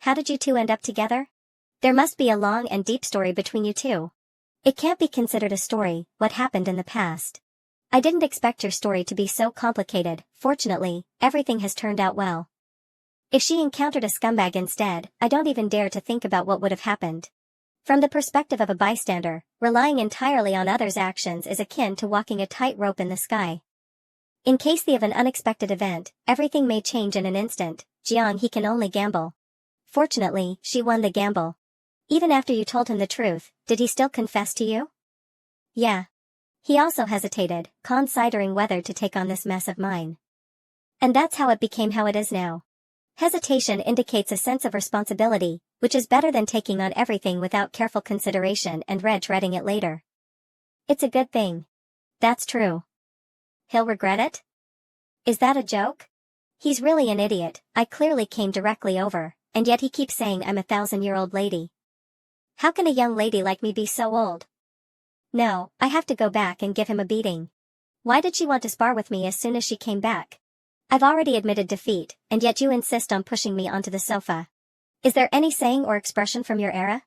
How did you two end up together? There must be a long and deep story between you two. It can't be considered a story, what happened in the past. I didn't expect your story to be so complicated. Fortunately, everything has turned out well. If she encountered a scumbag instead, I don't even dare to think about what would have happened. From the perspective of a bystander, relying entirely on others' actions is akin to walking a tightrope in the sky. In case of an unexpected event, everything may change in an instant. Jiang, he can only gamble. Fortunately, she won the gamble. Even after you told him the truth, did he still confess to you? Yeah. He also hesitated, considering whether to take on this mess of mine. And that's how it became how it is now. Hesitation indicates a sense of responsibility, which is better than taking on everything without careful consideration and regretting it later. It's a good thing. That's true. He'll regret it? Is that a joke? He's really an idiot. I clearly came directly over, and yet he keeps saying I'm a 1,000-year-old lady. How can a young lady like me be so old? No, I have to go back and give him a beating. Why did she want to spar with me as soon as she came back? I've already admitted defeat, and yet you insist on pushing me onto the sofa. Is there any saying or expression from your era?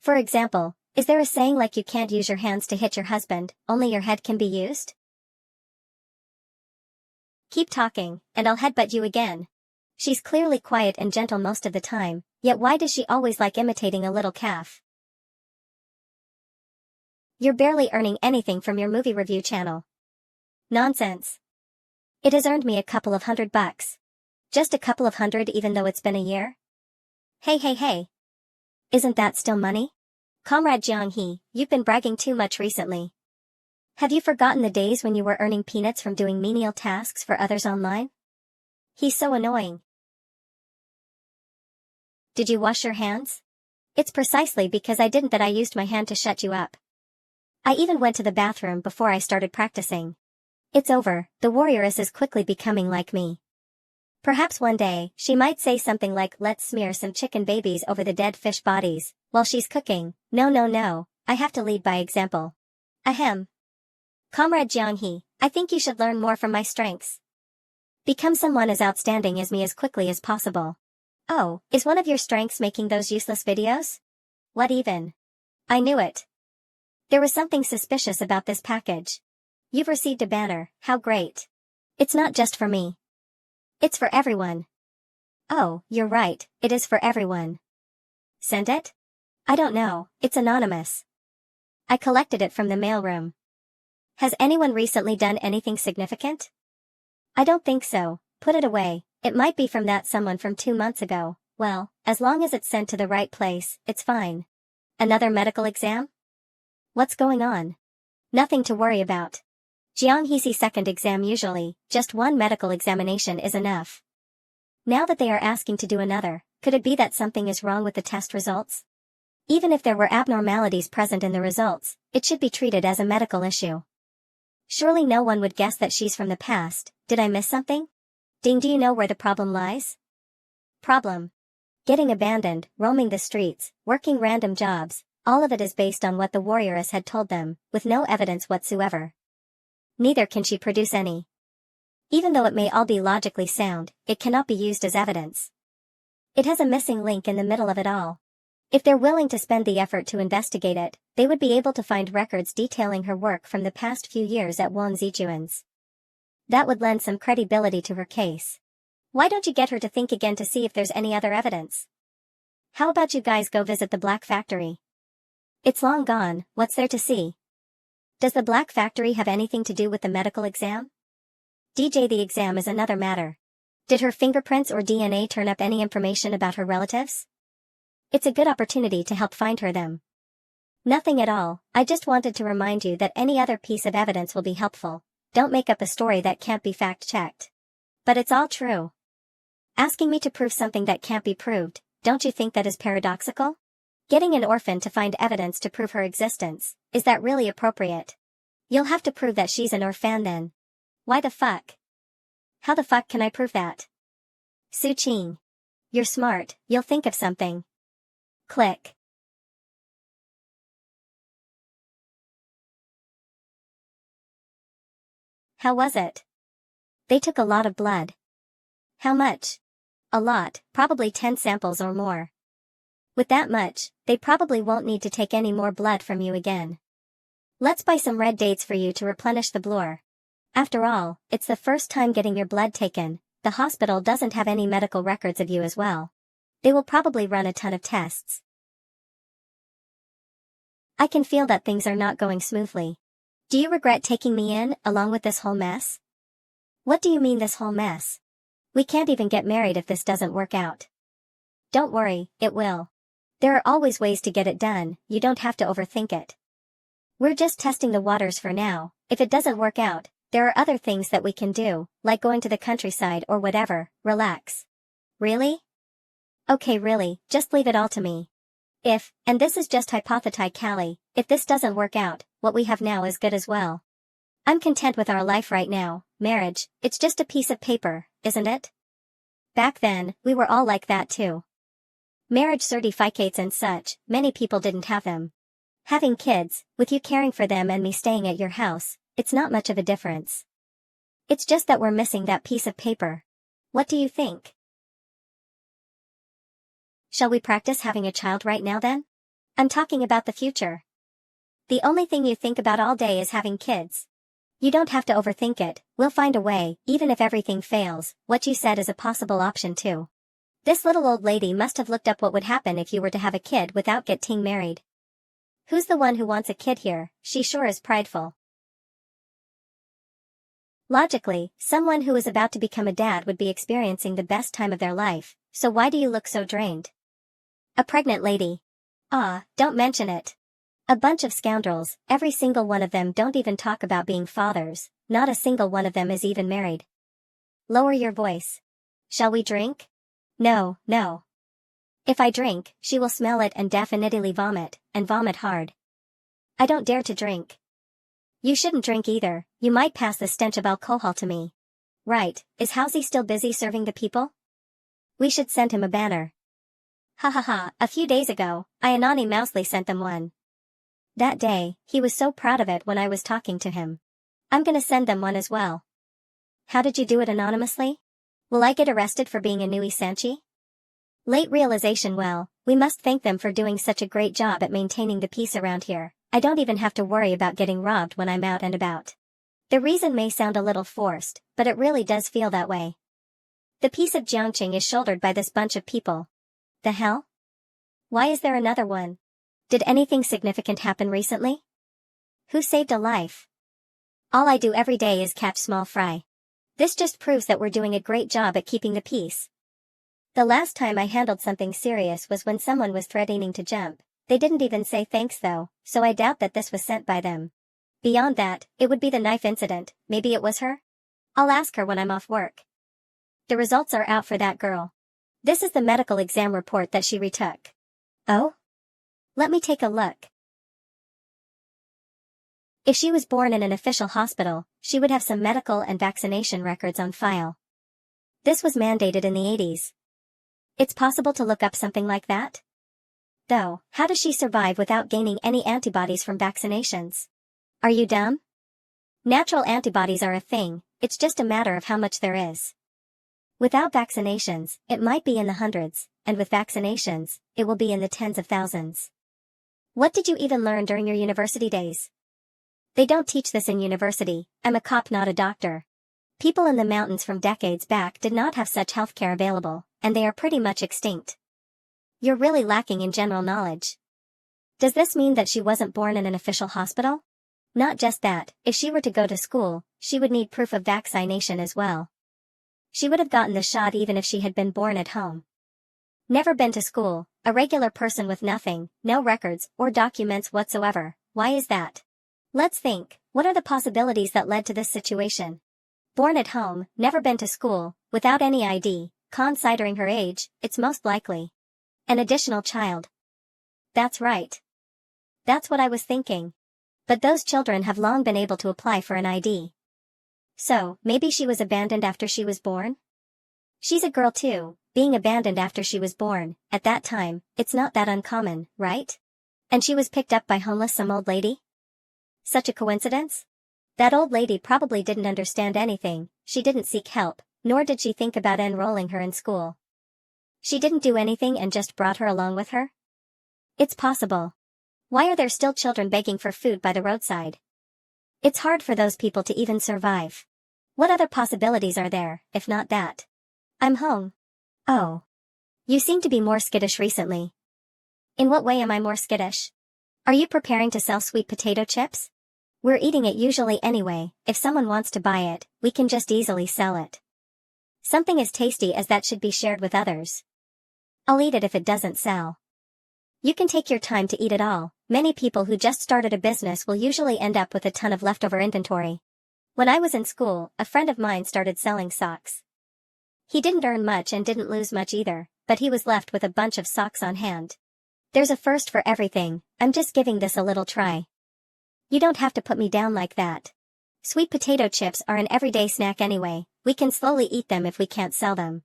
For example, is there a saying like you can't use your hands to hit your husband, only your head can be used? Keep talking, and I'll headbutt you again. She's clearly quiet and gentle most of the time, yet why does she always like imitating a little calf? You're barely earning anything from your movie review channel. Nonsense. It has earned me a couple of $100. Just a couple of hundred even though it's been a year? Hey. Isn't that still money? Comrade Jiang He, you've been bragging too much recently. Have you forgotten the days when you were earning peanuts from doing menial tasks for others online? He's so annoying. Did you wash your hands? It's precisely because I didn't that I used my hand to shut you up. I even went to the bathroom before I started practicing. It's over, the warrioress is quickly becoming like me. Perhaps one day, she might say something like let's smear some chicken babies over the dead fish bodies, while she's cooking. No, I have to lead by example. Ahem. Comrade Jiang He, I think you should learn more from my strengths. Become someone as outstanding as me as quickly as possible. Oh, is one of your strengths making those useless videos? What even? I knew it. There was something suspicious about this package. You've received a banner, how great. It's not just for me. It's for everyone. Oh, you're right, it is for everyone. Sent it? I don't know, it's anonymous. I collected it from the mailroom. Has anyone recently done anything significant? I don't think so, put it away, it might be from that someone from 2 months ago. Well, as long as it's sent to the right place, it's fine. Another medical exam? What's going on? Nothing to worry about. Jiang He's second exam usually, just one medical examination is enough. Now that they are asking to do another, could it be that something is wrong with the test results? Even if there were abnormalities present in the results, it should be treated as a medical issue. Surely no one would guess that she's from the past. Did I miss something? Ding, do you know where the problem lies? Problem. Getting abandoned, roaming the streets, working random jobs, all of it is based on what the warrioress had told them, with no evidence whatsoever. Neither can she produce any. Even though it may all be logically sound, it cannot be used as evidence. It has a missing link in the middle of it all. If they're willing to spend the effort to investigate it, they would be able to find records detailing her work from the past few years at Zijuan's. That would lend some credibility to her case. Why don't you get her to think again to see if there's any other evidence? How about you guys go visit the Black Factory? It's long gone, what's there to see? Does the Black Factory have anything to do with the medical exam? DJ, the exam is another matter. Did her fingerprints or DNA turn up any information about her relatives? It's a good opportunity to help find her them. Nothing at all, I just wanted to remind you that any other piece of evidence will be helpful. Don't make up a story that can't be fact-checked. But it's all true. Asking me to prove something that can't be proved, don't you think that is paradoxical? Getting an orphan to find evidence to prove her existence, is that really appropriate? You'll have to prove that she's an orphan then. Why the fuck? How the fuck can I prove that? Su-ching. You're smart, you'll think of something. Click. How was it? They took a lot of blood. How much? A lot, probably 10 samples or more. With that much, they probably won't need to take any more blood from you again. Let's buy some red dates for you to replenish the blood. After all, it's the first time getting your blood taken, the hospital doesn't have any medical records of you as well. They will probably run a ton of tests. I can feel that things are not going smoothly. Do you regret taking me in, along with this whole mess? What do you mean this whole mess? We can't even get married if this doesn't work out. Don't worry, it will. There are always ways to get it done, you don't have to overthink it. We're just testing the waters for now. If it doesn't work out, there are other things that we can do, like going to the countryside or whatever. Relax. Really? Okay, really, just leave it all to me. If, and this is just hypothetically, if this doesn't work out, what we have now is good as well. I'm content with our life right now. Marriage, it's just a piece of paper, isn't it? Back then, we were all like that too. Marriage certificates and such, many people didn't have them. Having kids, with you caring for them and me staying at your house, it's not much of a difference. It's just that we're missing that piece of paper. What do you think? Shall we practice having a child right now then? I'm talking about the future. The only thing you think about all day is having kids. You don't have to overthink it, we'll find a way, even if everything fails. What you said is a possible option too. This little old lady must have looked up what would happen if you were to have a kid without getting married. Who's the one who wants a kid here? She sure is prideful. Logically, someone who is about to become a dad would be experiencing the best time of their life, so why do you look so drained? A pregnant lady. Ah, don't mention it. A bunch of scoundrels, every single one of them don't even talk about being fathers, not a single one of them is even married. Lower your voice. Shall we drink? No, no. If I drink, she will smell it and definitely vomit, and vomit hard. I don't dare to drink. You shouldn't drink either, you might pass the stench of alcohol to me. Right, is Housey still busy serving the people? We should send him a banner. Ha ha ha, a few days ago, I anonymously sent them one. That day, he was so proud of it when I was talking to him. I'm gonna send them one as well. How did you do it anonymously? Will I get arrested for being a Nui Sanchi? Late realization. Well, we must thank them for doing such a great job at maintaining the peace around here. I don't even have to worry about getting robbed when I'm out and about. The reason may sound a little forced, but it really does feel that way. The peace of Jiangqing is shouldered by this bunch of people. The hell? Why is there another one? Did anything significant happen recently? Who saved a life? All I do every day is catch small fry. This just proves that we're doing a great job at keeping the peace. The last time I handled something serious was when someone was threatening to jump. They didn't even say thanks though, so I doubt that this was sent by them. Beyond that, it would be the knife incident. Maybe it was her? I'll ask her when I'm off work. The results are out for that girl. This is the medical exam report that she retook. Oh? Let me take a look. If she was born in an official hospital, she would have some medical and vaccination records on file. This was mandated in the 80s. It's possible to look up something like that? Though, how does she survive without gaining any antibodies from vaccinations? Are you dumb? Natural antibodies are a thing, it's just a matter of how much there is. Without vaccinations, it might be in the hundreds, and with vaccinations, it will be in the tens of thousands. What did you even learn during your university days? They don't teach this in university. I'm a cop, not a doctor. People in the mountains from decades back did not have such healthcare available, and they are pretty much extinct. You're really lacking in general knowledge. Does this mean that she wasn't born in an official hospital? Not just that, if she were to go to school, she would need proof of vaccination as well. She would have gotten the shot even if she had been born at home. Never been to school, a regular person with nothing, no records or documents whatsoever. Why is that? Let's think, what are the possibilities that led to this situation? Born at home, never been to school, without any ID, considering her age, it's most likely an additional child. That's right. That's what I was thinking. But those children have long been able to apply for an ID. So, maybe she was abandoned after she was born? She's a girl too, being abandoned after she was born, at that time, it's not that uncommon, right? And she was picked up by homeless some old lady? Such a coincidence? That old lady probably didn't understand anything, she didn't seek help, nor did she think about enrolling her in school. She didn't do anything and just brought her along with her? It's possible. Why are there still children begging for food by the roadside? It's hard for those people to even survive. What other possibilities are there, if not that? I'm home. Oh. You seem to be more skittish recently. In what way am I more skittish? Are you preparing to sell sweet potato chips? We're eating it usually anyway, if someone wants to buy it, we can just easily sell it. Something as tasty as that should be shared with others. I'll eat it if it doesn't sell. You can take your time to eat it all. Many people who just started a business will usually end up with a ton of leftover inventory. When I was in school, a friend of mine started selling socks. He didn't earn much and didn't lose much either, but he was left with a bunch of socks on hand. There's a first for everything, I'm just giving this a little try. You don't have to put me down like that. Sweet potato chips are an everyday snack anyway, we can slowly eat them if we can't sell them.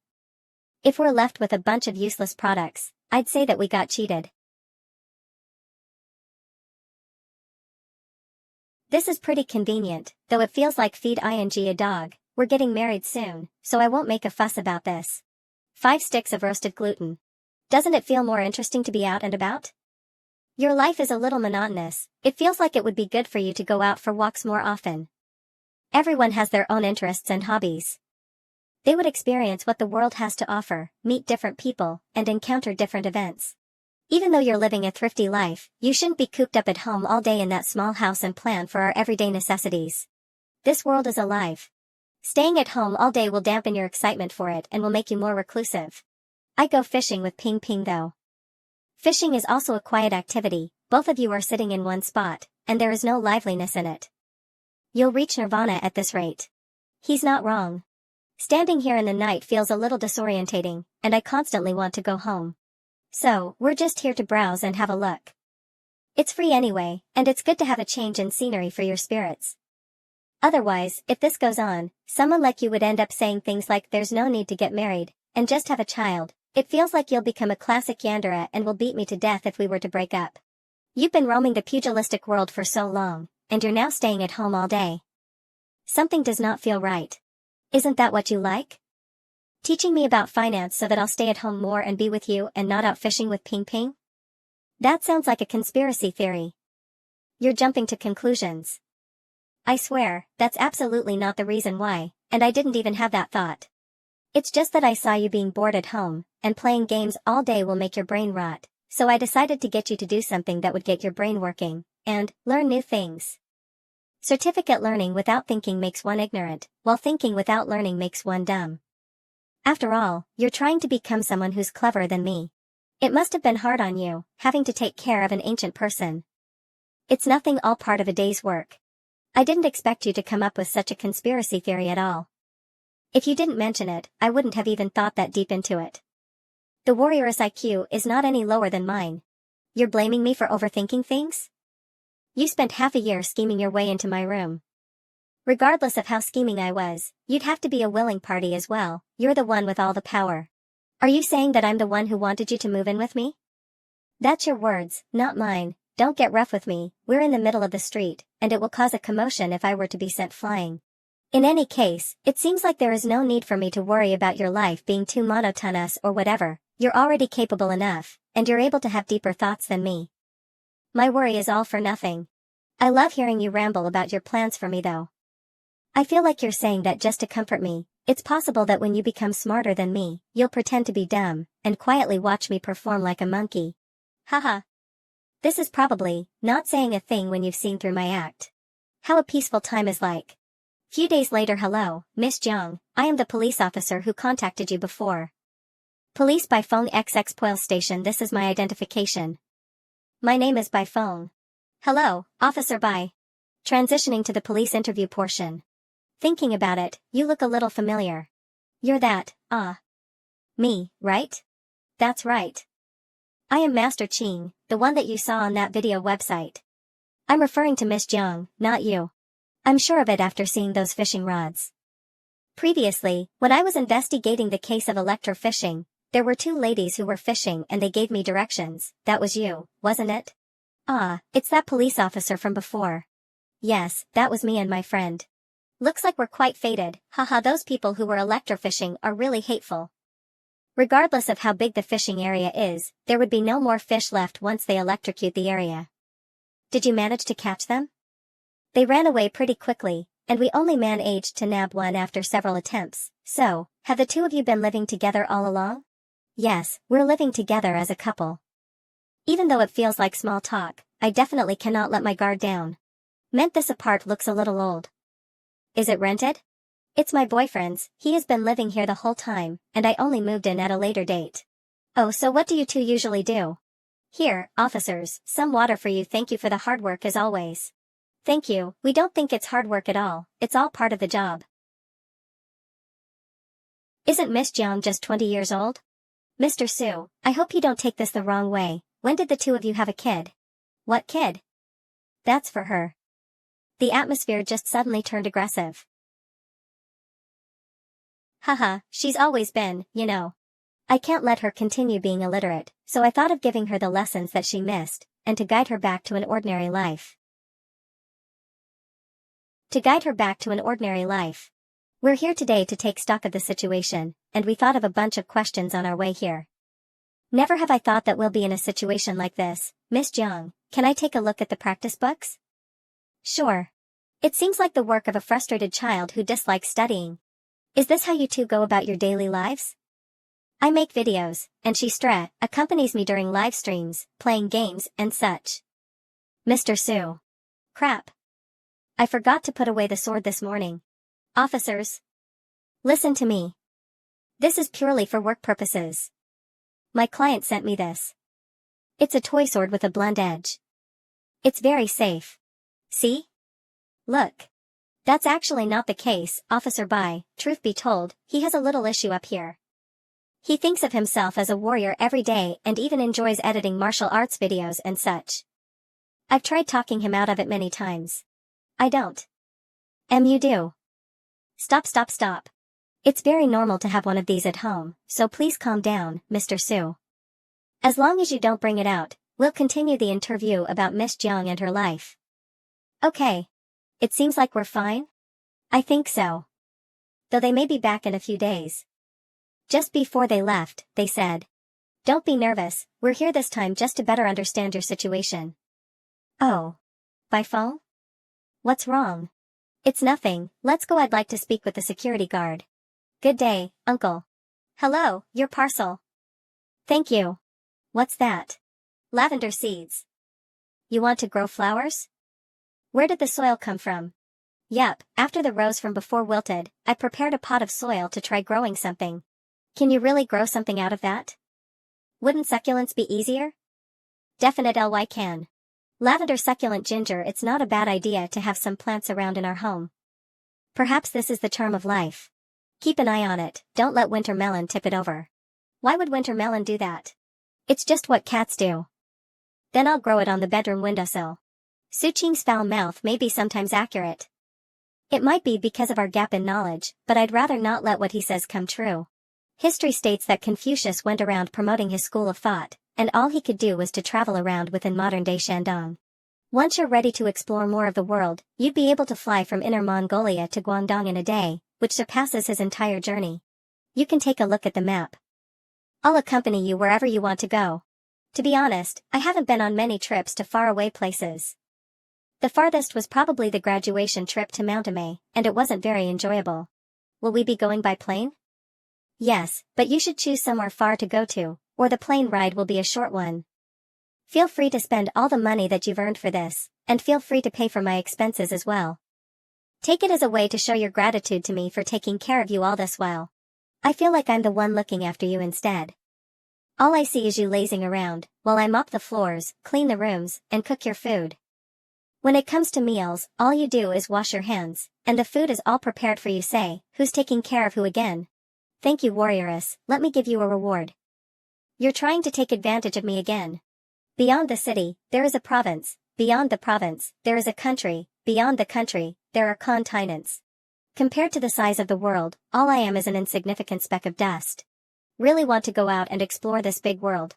If we're left with a bunch of useless products, I'd say that we got cheated. This is pretty convenient, though it feels like feed ing a dog. We're getting married soon, so I won't make a fuss about this. 5 sticks of roasted gluten. Doesn't it feel more interesting to be out and about? Your life is a little monotonous, it feels like it would be good for you to go out for walks more often. Everyone has their own interests and hobbies. They would experience what the world has to offer, meet different people, and encounter different events. Even though you're living a thrifty life, you shouldn't be cooped up at home all day in that small house and plan for our everyday necessities. This world is alive. Staying at home all day will dampen your excitement for it and will make you more reclusive. I go fishing with Ping Ping though. Fishing is also a quiet activity, both of you are sitting in one spot, and there is no liveliness in it. You'll reach nirvana at this rate. He's not wrong. Standing here in the night feels a little disorientating, and I constantly want to go home. So, we're just here to browse and have a look. It's free anyway, and it's good to have a change in scenery for your spirits. Otherwise, if this goes on, someone like you would end up saying things like there's no need to get married, and just have a child. It feels like you'll become a classic yandere and will beat me to death if we were to break up. You've been roaming the pugilistic world for so long, and you're now staying at home all day. Something does not feel right. Isn't that what you like? Teaching me about finance so that I'll stay at home more and be with you and not out fishing with Ping Ping? That sounds like a conspiracy theory. You're jumping to conclusions. I swear, that's absolutely not the reason why, and I didn't even have that thought. It's just that I saw you being bored at home, and playing games all day will make your brain rot, so I decided to get you to do something that would get your brain working, and learn new things. Certificate learning without thinking makes one ignorant, while thinking without learning makes one dumb. After all, you're trying to become someone who's cleverer than me. It must have been hard on you, having to take care of an ancient person. It's nothing, all part of a day's work. I didn't expect you to come up with such a conspiracy theory at all. If you didn't mention it, I wouldn't have even thought that deep into it. The warrioress IQ is not any lower than mine. You're blaming me for overthinking things? You spent half a year scheming your way into my room. Regardless of how scheming I was, you'd have to be a willing party as well. You're the one with all the power. Are you saying that I'm the one who wanted you to move in with me? That's your words, not mine. Don't get rough with me, we're in the middle of the street, and it will cause a commotion if I were to be sent flying. In any case, it seems like there is no need for me to worry about your life being too monotonous or whatever. You're already capable enough, and you're able to have deeper thoughts than me. My worry is all for nothing. I love hearing you ramble about your plans for me though. I feel like you're saying that just to comfort me. It's possible that when you become smarter than me, you'll pretend to be dumb, and quietly watch me perform like a monkey. Haha. This is probably not saying a thing when you've seen through my act. How a peaceful time is like. Few days later. Hello, Miss Jiang, I am the police officer who contacted you before. Police by phone XX Police Station. This is my identification. My name is by phone. Hello, Officer Bai. Transitioning to the police interview portion. Thinking about it, you look a little familiar. You're that, me, right? That's right. I am Master Qing, the one that you saw on that video website. I'm referring to Miss Jiang, not you. I'm sure of it after seeing those fishing rods. Previously, when I was investigating the case of electrofishing, there were two ladies who were fishing and they gave me directions. That was you, wasn't it? Ah, it's that police officer from before. Yes, that was me and my friend. Looks like we're quite fated, haha, those people who were electrofishing are really hateful. Regardless of how big the fishing area is, there would be no more fish left once they electrocute the area. Did you manage to catch them? They ran away pretty quickly, and we only managed to nab one after several attempts. So, have the two of you been living together all along? Yes, we're living together as a couple. Even though it feels like small talk, I definitely cannot let my guard down. Meant this apart looks a little old. Is it rented? It's my boyfriend's, he has been living here the whole time, and I only moved in at a later date. Oh, so what do you two usually do? Here, officers, some water for you, thank you for the hard work as always. Thank you, we don't think it's hard work at all, it's all part of the job. Isn't Miss Jiang just 20 years old? Mr. Su, I hope you don't take this the wrong way, when did the two of you have a kid? What kid? That's for her. The atmosphere just suddenly turned aggressive. Haha, she's always been, you know. I can't let her continue being illiterate, so I thought of giving her the lessons that she missed, and to guide her back to an ordinary life. We're here today to take stock of the situation, and we thought of a bunch of questions on our way here. Never have I thought that we'll be in a situation like this. Miss Jiang, can I take a look at the practice books? Sure. It seems like the work of a frustrated child who dislikes studying. Is this how you two go about your daily lives? I make videos, and she accompanies me during live streams, playing games, and such. Mr. Su. Crap. I forgot to put away the sword this morning. Officers. Listen to me. This is purely for work purposes. My client sent me this. It's a toy sword with a blunt edge. It's very safe. See? Look. That's actually not the case, Officer Bai. Truth be told, he has a little issue up here. He thinks of himself as a warrior every day and even enjoys editing martial arts videos and such. I've tried talking him out of it many times. I don't. You do. Stop. It's very normal to have one of these at home, so please calm down, Mr. Su. As long as you don't bring it out, we'll continue the interview about Miss Jiang and her life. Okay. It seems like we're fine? I think so. Though they may be back in a few days. Just before they left, they said. Don't be nervous, we're here this time just to better understand your situation. Oh. By phone? What's wrong? It's nothing, let's go, I'd like to speak with the security guard. Good day, uncle. Hello, your parcel. Thank you. What's that? Lavender seeds. You want to grow flowers? Where did the soil come from? Yep, after the rose from before wilted, I prepared a pot of soil to try growing something. Can you really grow something out of that? Wouldn't succulents be easier? Definitely can. Lavender succulent ginger, it's not a bad idea to have some plants around in our home. Perhaps this is the charm of life. Keep an eye on it, don't let winter melon tip it over. Why would winter melon do that? It's just what cats do. Then I'll grow it on the bedroom windowsill. Su Qing's foul mouth may be sometimes accurate. It might be because of our gap in knowledge, but I'd rather not let what he says come true. History states that Confucius went around promoting his school of thought, and all he could do was to travel around within modern-day Shandong. Once you're ready to explore more of the world, you'd be able to fly from Inner Mongolia to Guangdong in a day, which surpasses his entire journey. You can take a look at the map. I'll accompany you wherever you want to go. To be honest, I haven't been on many trips to faraway places. The farthest was probably the graduation trip to Mount Amay, and it wasn't very enjoyable. Will we be going by plane? Yes, but you should choose somewhere far to go to, or the plane ride will be a short one. Feel free to spend all the money that you've earned for this, and feel free to pay for my expenses as well. Take it as a way to show your gratitude to me for taking care of you all this while. I feel like I'm the one looking after you instead. All I see is you lazing around, while I mop the floors, clean the rooms, and cook your food. When it comes to meals, all you do is wash your hands, and the food is all prepared for you. Say, who's taking care of who again? Thank you, warrioress, let me give you a reward. You're trying to take advantage of me again. Beyond the city, there is a province, beyond the province, there is a country, beyond the country, there are continents. Compared to the size of the world, all I am is an insignificant speck of dust. Really want to go out and explore this big world.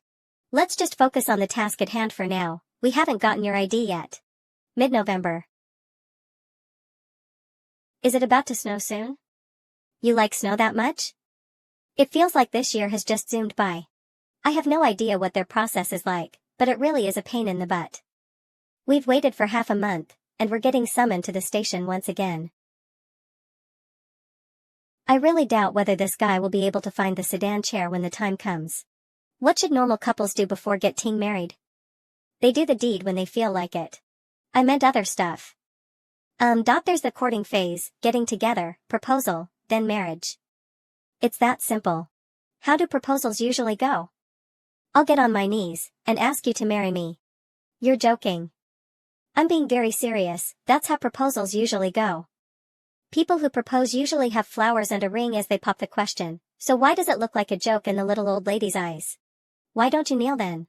Let's just focus on the task at hand for now. We haven't gotten your ID yet. Mid-November. Is it about to snow soon? You like snow that much? It feels like this year has just zoomed by. I have no idea what their process is like, but it really is a pain in the butt. We've waited for half a month, and we're getting summoned to the station once again. I really doubt whether this guy will be able to find the sedan chair when the time comes. What should normal couples do before getting married? They do the deed when they feel like it. I meant other stuff. There's the courting phase, getting together, proposal, then marriage. It's that simple. How do proposals usually go? I'll get on my knees and ask you to marry me. You're joking. I'm being very serious. That's how proposals usually go. People who propose usually have flowers and a ring as they pop the question, so why does it look like a joke in the little old lady's eyes? Why don't you kneel then?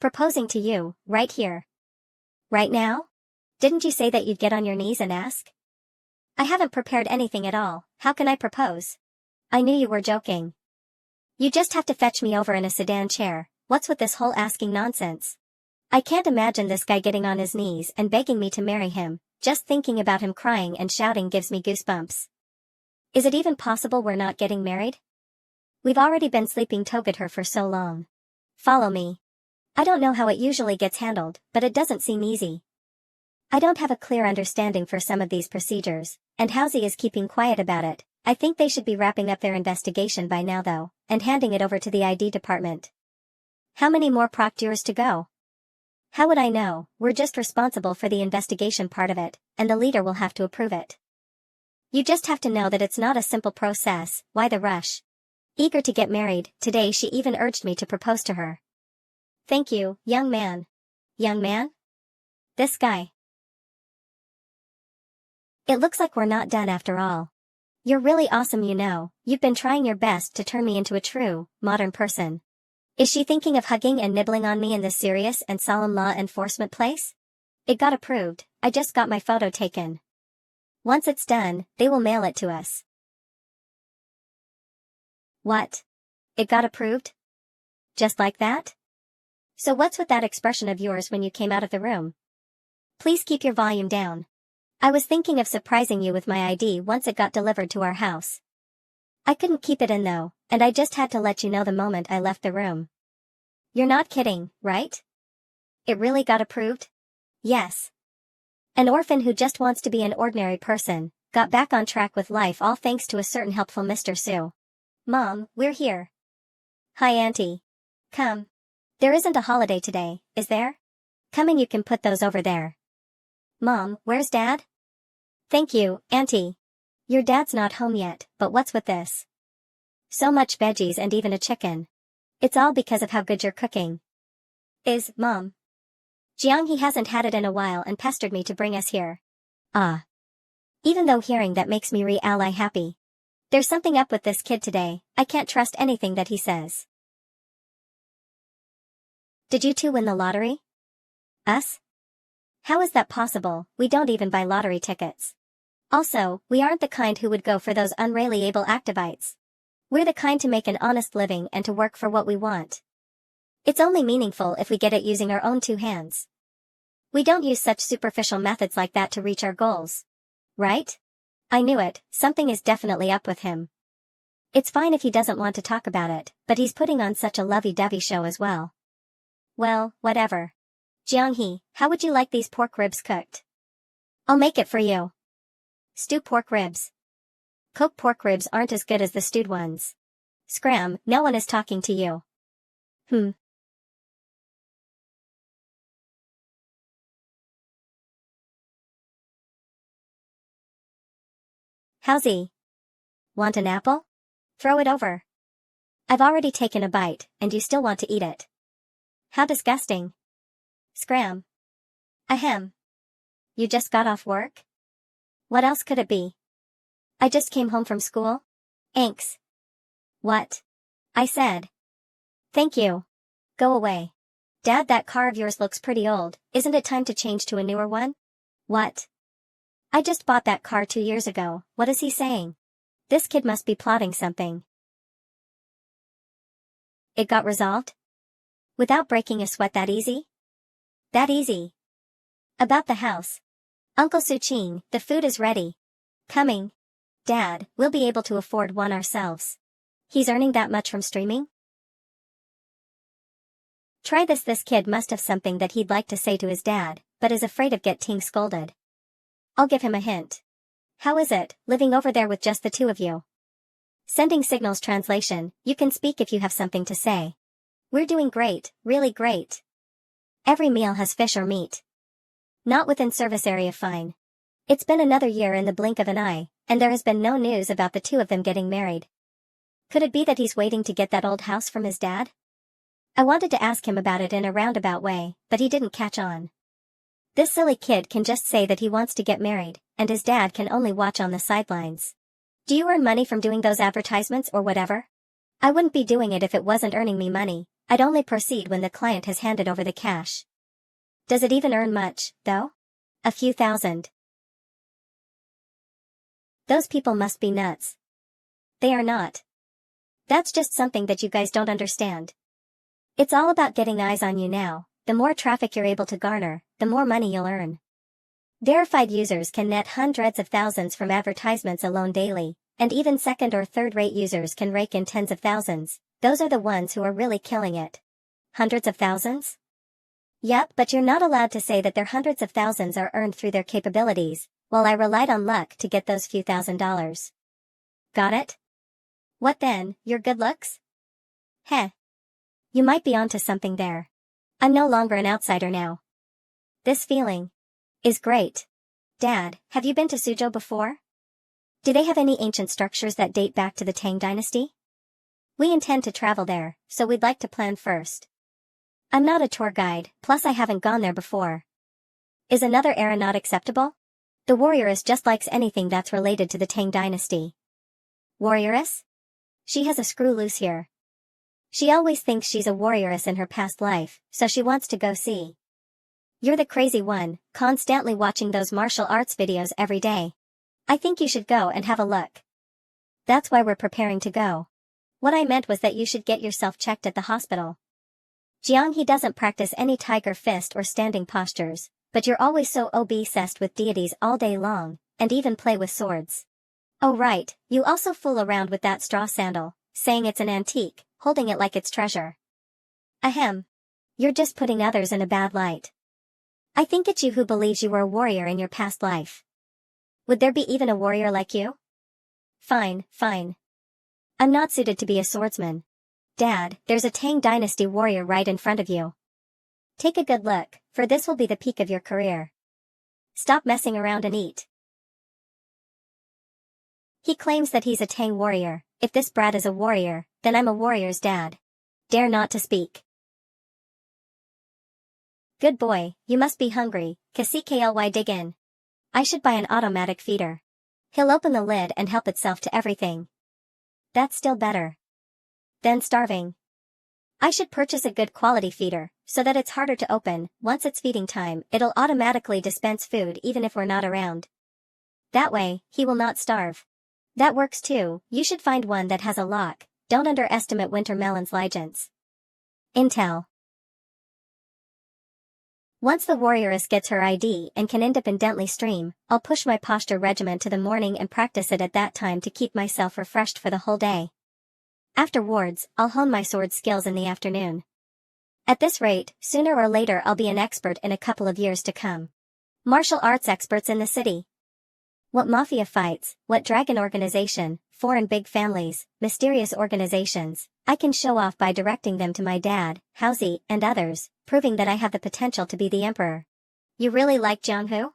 Proposing to you, right here. Right now? Didn't you say that you'd get on your knees and ask? I haven't prepared anything at all. How can I propose? I knew you were joking. You just have to fetch me over in a sedan chair. What's with this whole asking nonsense? I can't imagine this guy getting on his knees and begging me to marry him. Just thinking about him crying and shouting gives me goosebumps. Is it even possible we're not getting married? We've already been sleeping together for so long. Follow me. I don't know how it usually gets handled, but it doesn't seem easy. I don't have a clear understanding for some of these procedures, and Housey is keeping quiet about it. I think they should be wrapping up their investigation by now though, and handing it over to the ID department. How many more procedures to go? How would I know? We're just responsible for the investigation part of it, and the leader will have to approve it. You just have to know that it's not a simple process. Why the rush? Eager to get married, today she even urged me to propose to her. Thank you, young man. Young man? This guy. It looks like we're not done after all. You're really awesome, you know. You've been trying your best to turn me into a true, modern person. Is she thinking of hugging and nibbling on me in this serious and solemn law enforcement place? It got approved. I just got my photo taken. Once it's done, they will mail it to us. What? It got approved? Just like that? So what's with that expression of yours when you came out of the room? Please keep your volume down. I was thinking of surprising you with my ID once it got delivered to our house. I couldn't keep it in though, and I just had to let you know the moment I left the room. You're not kidding, right? It really got approved? Yes. An orphan who just wants to be an ordinary person, got back on track with life all thanks to a certain helpful Mr. Sue. Mom, we're here. Hi Auntie. Come. There isn't a holiday today, is there? Come and you can put those over there. Mom, where's Dad? Thank you, Auntie. Your dad's not home yet, but what's with this? So much veggies and even a chicken. It's all because of how good you're cooking. Is, Mom? Jiang he hasn't had it in a while and pestered me to bring us here. Even though hearing that makes me really happy. There's something up with this kid today. I can't trust anything that he says. Did you two win the lottery? Us? How is that possible? We don't even buy lottery tickets. Also, we aren't the kind who would go for those unreliable activites. We're the kind to make an honest living and to work for what we want. It's only meaningful if we get it using our own two hands. We don't use such superficial methods like that to reach our goals. Right? I knew it, something is definitely up with him. It's fine if he doesn't want to talk about it, but he's putting on such a lovey-dovey show as well. Well, whatever. Jianghe, how would you like these pork ribs cooked? I'll make it for you. Stew pork ribs. Cooked pork ribs aren't as good as the stewed ones. Scram, no one is talking to you. Howsy? Want an apple? Throw it over. I've already taken a bite, and you still want to eat it. How disgusting. Scram. Ahem. You just got off work? What else could it be? I just came home from school. Anks. What? I said. Thank you. Go away. Dad, that car of yours looks pretty old. Isn't it time to change to a newer one? What? I just bought that car 2 years ago, what is he saying? This kid must be plotting something. It got resolved? Without breaking a sweat that easy? That easy. About the house. Uncle Suching, the food is ready. Coming. Dad, we'll be able to afford one ourselves. He's earning that much from streaming? Try this. This kid must have something that he'd like to say to his dad, but is afraid of getting scolded. I'll give him a hint. How is it, living over there with just the two of you? Sending signals. Translation, you can speak if you have something to say. We're doing great, really great. Every meal has fish or meat. Not within service area. Fine. It's been another year in the blink of an eye, and there has been no news about the two of them getting married. Could it be that he's waiting to get that old house from his dad? I wanted to ask him about it in a roundabout way, but he didn't catch on. This silly kid can just say that he wants to get married, and his dad can only watch on the sidelines. Do you earn money from doing those advertisements or whatever? I wouldn't be doing it if it wasn't earning me money. I'd only proceed when the client has handed over the cash. Does it even earn much, though? A few thousand. Those people must be nuts. They are not. That's just something that you guys don't understand. It's all about getting eyes on you now. The more traffic you're able to garner, the more money you'll earn. Verified users can net hundreds of thousands from advertisements alone daily, and even second or third-rate users can rake in tens of thousands. Those are the ones who are really killing it. Hundreds of thousands? Yep, but you're not allowed to say that their hundreds of thousands are earned through their capabilities, while I relied on luck to get those few $1,000s. Got it? What then, your good looks? Heh. You might be onto something there. I'm no longer an outsider now. This feeling is great. Dad, have you been to Suzhou before? Do they have any ancient structures that date back to the Tang Dynasty? We intend to travel there, so we'd like to plan first. I'm not a tour guide, plus I haven't gone there before. Is another era not acceptable? The warrioress just likes anything that's related to the Tang Dynasty. Warrioress? She has a screw loose here. She always thinks she's a warrioress in her past life, so she wants to go see. You're the crazy one, constantly watching those martial arts videos every day. I think you should go and have a look. That's why we're preparing to go. What I meant was that you should get yourself checked at the hospital. Jiang, he doesn't practice any tiger fist or standing postures, but you're always so obsessed with deities all day long, and even play with swords. Oh right, you also fool around with that straw sandal, saying it's an antique, holding it like it's treasure. Ahem. You're just putting others in a bad light. I think it's you who believes you were a warrior in your past life. Would there be even a warrior like you? Fine, fine. I'm not suited to be a swordsman. Dad, there's a Tang Dynasty warrior right in front of you. Take a good look, for this will be the peak of your career. Stop messing around and eat. He claims that he's a Tang warrior. If this brat is a warrior, then I'm a warrior's dad. Dare not to speak. Good boy, you must be hungry, KCKLY dig in. I should buy an automatic feeder. He'll open the lid and help itself to everything. That's still better than starving. I should purchase a good quality feeder, so that it's harder to open. Once it's feeding time, it'll automatically dispense food even if we're not around. That way, he will not starve. That works too. You should find one that has a lock. Don't underestimate Winter Melon's legends. Intel. Once the warrioress gets her ID and can independently stream, I'll push my posture regimen to the morning and practice it at that time to keep myself refreshed for the whole day. Afterwards, I'll hone my sword skills in the afternoon. At this rate, sooner or later I'll be an expert in a couple of years to come. Martial arts experts in the city. What mafia fights, what dragon organization, foreign big families, mysterious organizations, I can show off by directing them to my dad, Haozi, and others, proving that I have the potential to be the emperor. You really like Jianghu?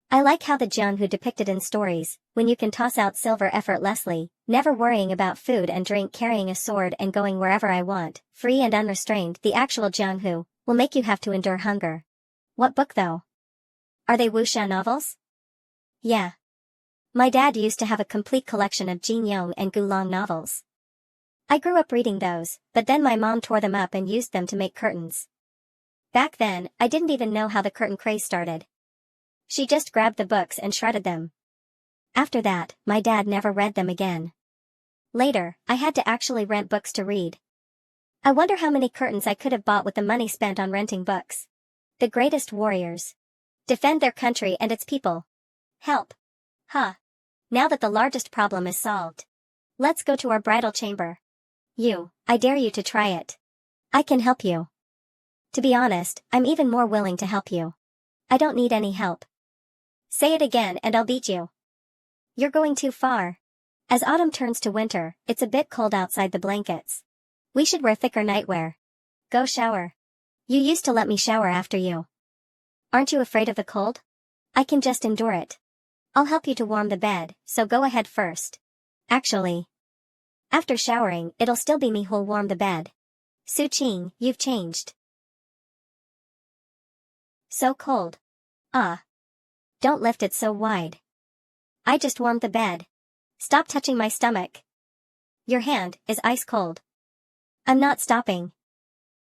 I like how the Jianghu depicted in stories, when you can toss out silver effortlessly, never worrying about food and drink, carrying a sword and going wherever I want, free and unrestrained. The actual Jianghu will make you have to endure hunger. What book though? Are they wuxia novels? Yeah. My dad used to have a complete collection of Jin Yong and Gulong novels. I grew up reading those, but then my mom tore them up and used them to make curtains. Back then, I didn't even know how the curtain craze started. She just grabbed the books and shredded them. After that, my dad never read them again. Later, I had to actually rent books to read. I wonder how many curtains I could have bought with the money spent on renting books. The greatest warriors. Defend their country and its people. Help. Huh. Now that the largest problem is solved. Let's go to our bridal chamber. I dare you to try it. I can help you. To be honest, I'm even more willing to help you. I don't need any help. Say it again and I'll beat you. You're going too far. As autumn turns to winter, it's a bit cold outside the blankets. We should wear thicker nightwear. Go shower. You used to let me shower after you. Aren't you afraid of the cold? I can just endure it. I'll help you to warm the bed, so go ahead first. Actually, after showering, it'll still be me who'll warm the bed. Su-Ching, you've changed. So cold. Don't lift it so wide. I just warmed the bed. Stop touching my stomach. Your hand is ice cold. I'm not stopping.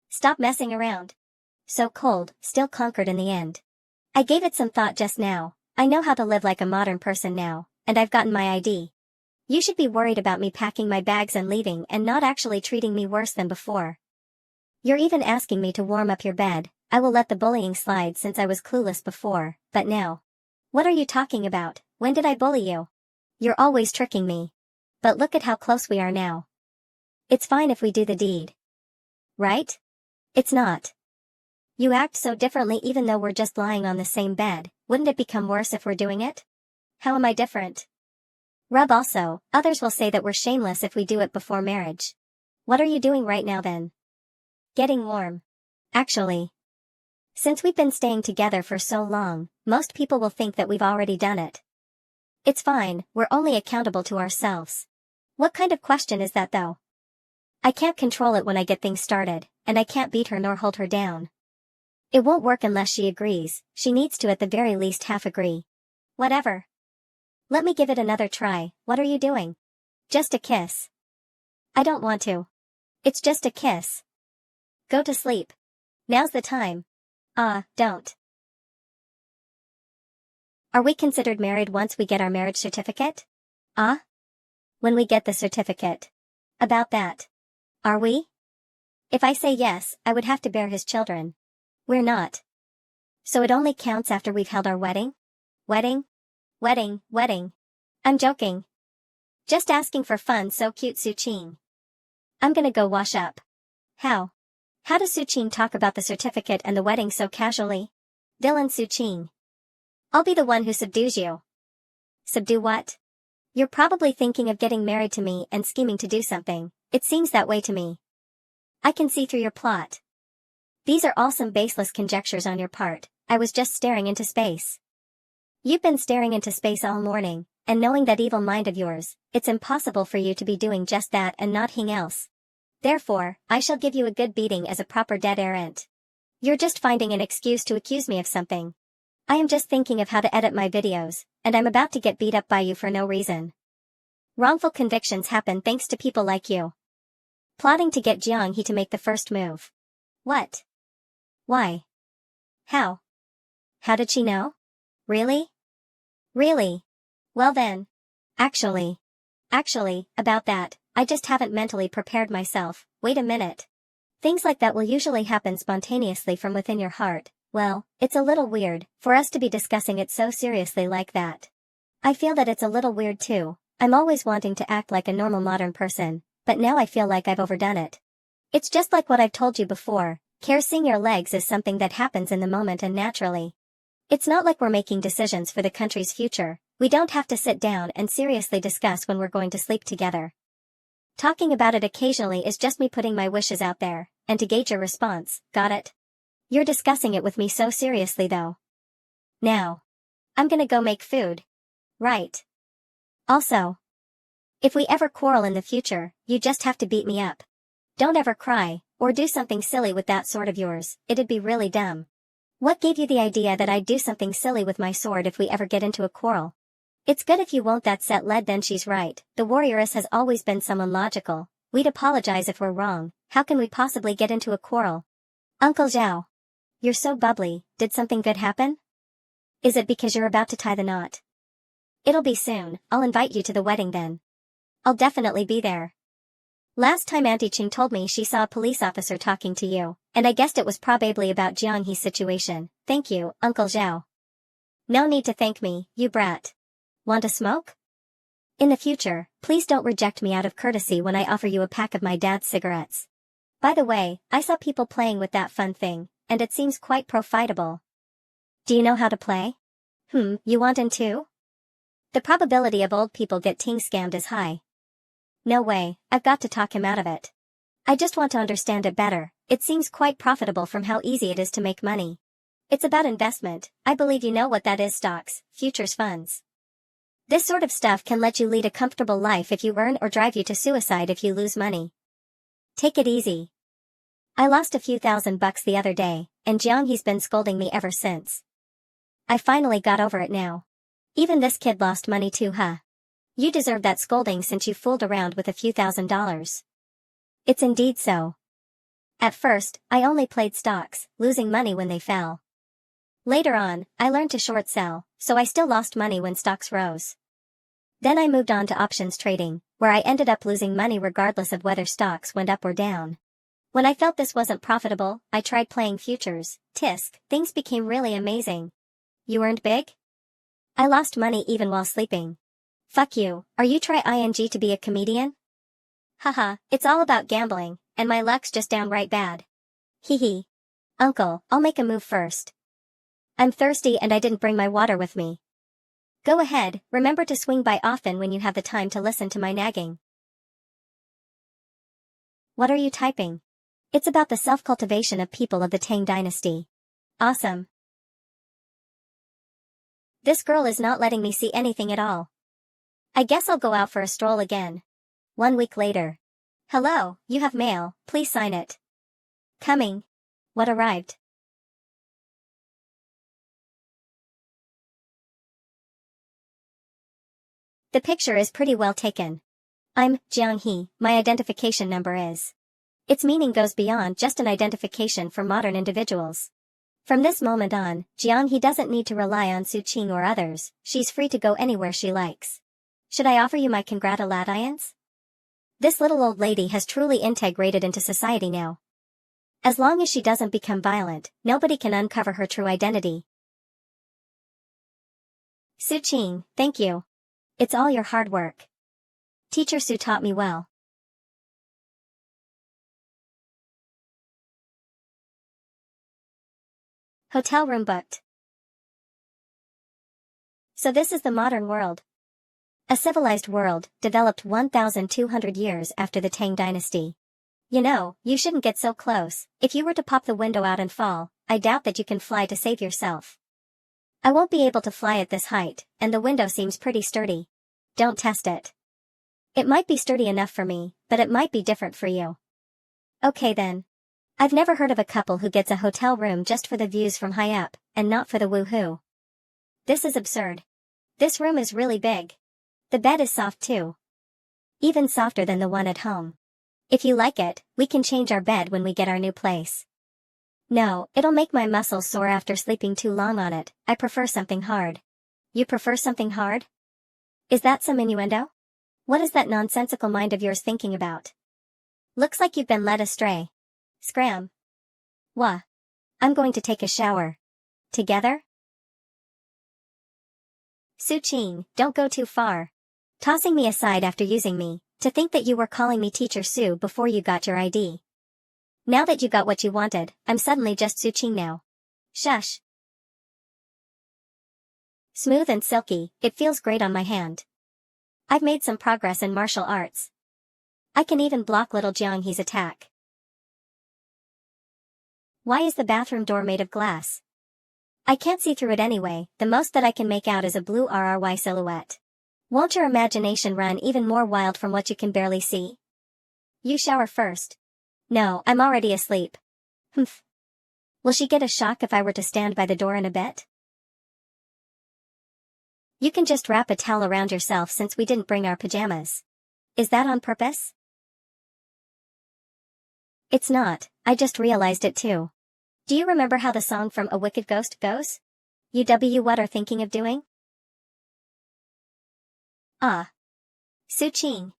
Stop messing around. So cold, still conquered in the end. I gave it some thought just now. I know how to live like a modern person now, and I've gotten my ID. You should be worried about me packing my bags and leaving and not actually treating me worse than before. You're even asking me to warm up your bed. I will let the bullying slide since I was clueless before, but now. What are you talking about? When did I bully you? You're always tricking me. But look at how close we are now. It's fine if we do the deed. Right? It's not. You act so differently even though we're just lying on the same bed. Wouldn't it become worse if we're doing it? How am I different? Rub also, others will say that we're shameless if we do it before marriage. What are you doing right now then? Getting warm. Actually. Since we've been staying together for so long, most people will think that we've already done it. It's fine, we're only accountable to ourselves. What kind of question is that though? I can't control it when I get things started, and I can't beat her nor hold her down. It won't work unless she agrees. She needs to at the very least half agree. Whatever. Let me give it another try. What are you doing? Just a kiss. I don't want to. It's just a kiss. Go to sleep. Now's the time. Don't. Are we considered married once we get our marriage certificate? When we get the certificate. About that. Are we? If I say yes, I would have to bear his children. We're not. So it only counts after we've held our wedding? Wedding? I'm joking. Just asking for fun, so cute, Su-Ching. I'm gonna go wash up. How? How does Su-Ching talk about the certificate and the wedding so casually? Dylan Su-Ching. I'll be the one who subdues you. Subdue what? You're probably thinking of getting married to me and scheming to do something. It seems that way to me. I can see through your plot. These are all some baseless conjectures on your part. I was just staring into space. You've been staring into space all morning, and knowing that evil mind of yours, it's impossible for you to be doing just that and nothing else. Therefore, I shall give you a good beating as a proper dead errant. You're just finding an excuse to accuse me of something. I am just thinking of how to edit my videos, and I'm about to get beat up by you for no reason. Wrongful convictions happen thanks to people like you. Plotting to get Jiang He to make the first move. What? Why? How? How did she know? Really? Really? Well then. Actually, about that, I just haven't mentally prepared myself. Wait a minute. Things like that will usually happen spontaneously from within your heart. Well, it's a little weird for us to be discussing it so seriously like that. I feel that it's a little weird too. I'm always wanting to act like a normal modern person, but now I feel like I've overdone it. It's just like what I've told you before. Caressing your legs is something that happens in the moment and naturally. It's not like we're making decisions for the country's future. We don't have to sit down and seriously discuss when we're going to sleep together. Talking about it occasionally is just me putting my wishes out there, and to gauge your response, got it? You're discussing it with me so seriously though. Now. I'm gonna go make food. Right. Also. If we ever quarrel in the future, you just have to beat me up. Don't ever cry, or do something silly with that sword of yours. It'd be really dumb. What gave you the idea that I'd do something silly with my sword if we ever get into a quarrel? It's good if you won't that set led, then she's right. The warrioress has always been someone logical. We'd apologize if we're wrong. How can we possibly get into a quarrel? Uncle Zhao. You're so bubbly. Did something good happen? Is it because you're about to tie the knot? It'll be soon, I'll invite you to the wedding then. I'll definitely be there. Last time Auntie Ching told me she saw a police officer talking to you, and I guessed it was probably about Jianghe's situation. Thank you, Uncle Zhao. No need to thank me, you brat. Want a smoke? In the future, please don't reject me out of courtesy when I offer you a pack of my dad's cigarettes. By the way, I saw people playing with that fun thing, and it seems quite profitable. Do you know how to play? You want in too? The probability of old people getting scammed is high. No way, I've got to talk him out of it. I just want to understand it better. It seems quite profitable from how easy it is to make money. It's about investment. I believe you know what that is: stocks, futures, funds. This sort of stuff can let you lead a comfortable life if you earn, or drive you to suicide if you lose money. Take it easy. I lost a few $1,000 the other day, and Jianghe's been scolding me ever since. I finally got over it now. Even this kid lost money too, huh? You deserve that scolding since you fooled around with a few $1,000s. It's indeed so. At first, I only played stocks, losing money when they fell. Later on, I learned to short sell, so I still lost money when stocks rose. Then I moved on to options trading, where I ended up losing money regardless of whether stocks went up or down. When I felt this wasn't profitable, I tried playing futures. Tisk, things became really amazing. You earned big? I lost money even while sleeping. Fuck you, are you trying to be a comedian? Haha, it's all about gambling, and my luck's just downright bad. Hee. Uncle, I'll make a move first. I'm thirsty and I didn't bring my water with me. Go ahead, remember to swing by often when you have the time to listen to my nagging. What are you typing? It's about the self-cultivation of people of the Tang dynasty. Awesome. This girl is not letting me see anything at all. I guess I'll go out for a stroll again. 1 week later. Hello, you have mail, please sign it. Coming. What arrived? The picture is pretty well taken. I'm Jianghe, my identification number is. Its meaning goes beyond just an identification for modern individuals. From this moment on, Jianghe doesn't need to rely on Su Qing or others, she's free to go anywhere she likes. Should I offer you my congratulations? This little old lady has truly integrated into society now. As long as she doesn't become violent, nobody can uncover her true identity. Su Qing, thank you. It's all your hard work. Teacher Su taught me well. Hotel room booked. So this is the modern world. A civilized world, developed 1,200 years after the Tang dynasty. You know, you shouldn't get so close. If you were to pop the window out and fall, I doubt that you can fly to save yourself. I won't be able to fly at this height, and the window seems pretty sturdy. Don't test it. It might be sturdy enough for me, but it might be different for you. Okay then. I've never heard of a couple who gets a hotel room just for the views from high up, and not for the woohoo. This is absurd. This room is really big. The bed is soft too. Even softer than the one at home. If you like it, we can change our bed when we get our new place. No, it'll make my muscles sore after sleeping too long on it. I prefer something hard. You prefer something hard? Is that some innuendo? What is that nonsensical mind of yours thinking about? Looks like you've been led astray. Scram. Wah. I'm going to take a shower. Together? Su Qing, don't go too far. Tossing me aside after using me, to think that you were calling me Teacher Su before you got your ID. Now that you got what you wanted, I'm suddenly just Su Qing now. Shush. Smooth and silky, it feels great on my hand. I've made some progress in martial arts. I can even block little Jianghe's attack. Why is the bathroom door made of glass? I can't see through it anyway, the most that I can make out is a blue RRY silhouette. Won't your imagination run even more wild from what you can barely see? You shower first. No, I'm already asleep. Humph. Will she get a shock if I were to stand by the door in a bit? You can just wrap a towel around yourself since we didn't bring our pajamas. Is that on purpose? It's not, I just realized it too. Do you remember how the song from A Wicked Ghost goes? What are thinking of doing? Ah. Su Qing.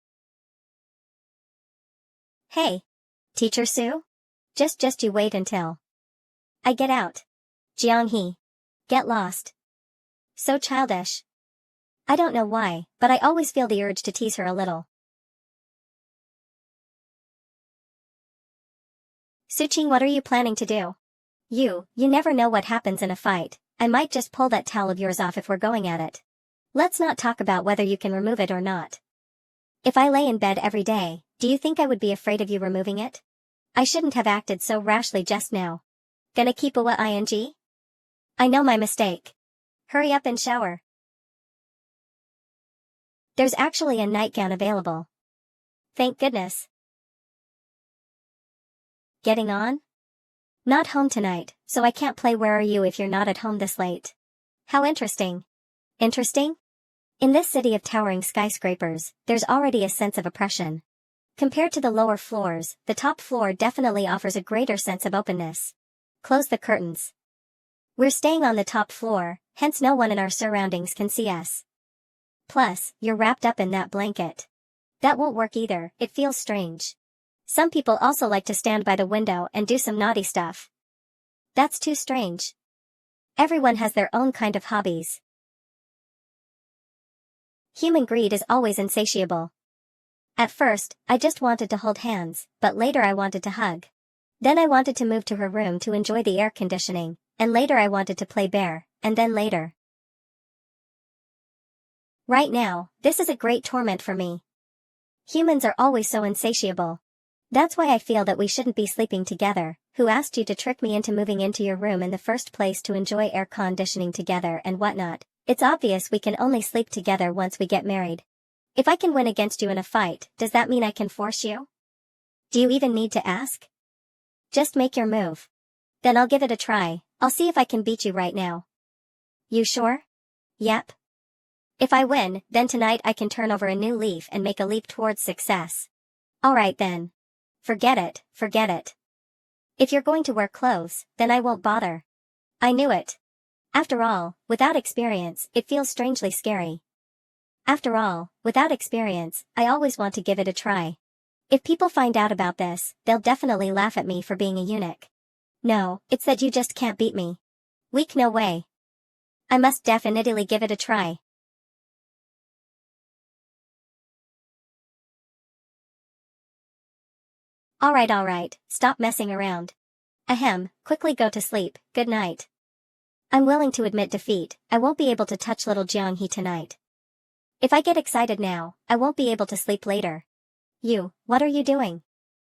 Hey. Teacher Su? Just you wait until I get out. Jiang He. Get lost. So childish. I don't know why, but I always feel the urge to tease her a little. Su Qing, what are you planning to do? You never know what happens in a fight. I might just pull that towel of yours off if we're going at it. Let's not talk about whether you can remove it or not. If I lay in bed every day, do you think I would be afraid of you removing it? I shouldn't have acted so rashly just now. Gonna keep a what ing? I know my mistake. Hurry up and shower. There's actually a nightgown available. Thank goodness. Getting on? Not home tonight, so I can't play Where Are You if you're not at home this late. How interesting. Interesting? In this city of towering skyscrapers, there's already a sense of oppression. Compared to the lower floors, the top floor definitely offers a greater sense of openness. Close the curtains. We're staying on the top floor, hence no one in our surroundings can see us. Plus, you're wrapped up in that blanket. That won't work either, it feels strange. Some people also like to stand by the window and do some naughty stuff. That's too strange. Everyone has their own kind of hobbies. Human greed is always insatiable. At first, I just wanted to hold hands, but later I wanted to hug. Then I wanted to move to her room to enjoy the air conditioning, and later I wanted to play bear, and then later. Right now, this is a great torment for me. Humans are always so insatiable. That's why I feel that we shouldn't be sleeping together. Who asked you to trick me into moving into your room in the first place to enjoy air conditioning together and whatnot? It's obvious we can only sleep together once we get married. If I can win against you in a fight, does that mean I can force you? Do you even need to ask? Just make your move. Then I'll give it a try. I'll see if I can beat you right now. You sure? Yep. If I win, then tonight I can turn over a new leaf and make a leap towards success. Alright then. Forget it. If you're going to wear clothes, then I won't bother. I knew it. After all, without experience, it feels strangely scary. After all, without experience, I always want to give it a try. If people find out about this, they'll definitely laugh at me for being a eunuch. No, it's that you just can't beat me. Weak, no way. I must definitely give it a try. Alright, stop messing around. Ahem, quickly go to sleep, good night. I'm willing to admit defeat, I won't be able to touch little Jiang He tonight. If I get excited now, I won't be able to sleep later. What are you doing?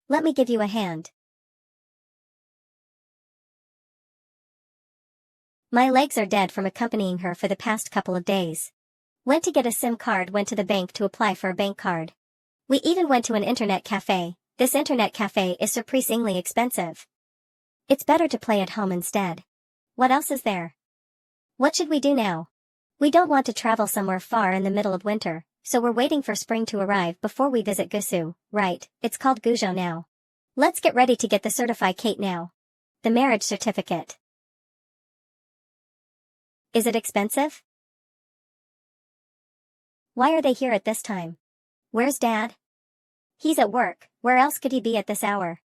Let me give you a hand. My legs are dead from accompanying her for the past couple of days. Went to get a SIM card, went to the bank to apply for a bank card. We even went to an internet cafe. This internet cafe is surprisingly expensive. It's better to play at home instead. What else is there? What should we do now? We don't want to travel somewhere far in the middle of winter, so we're waiting for spring to arrive before we visit Gusu, right? It's called Guizhou now. Let's get ready to get the certificate now. The marriage certificate. Is it expensive? Why are they here at this time? Where's Dad? He's at work, where else could he be at this hour?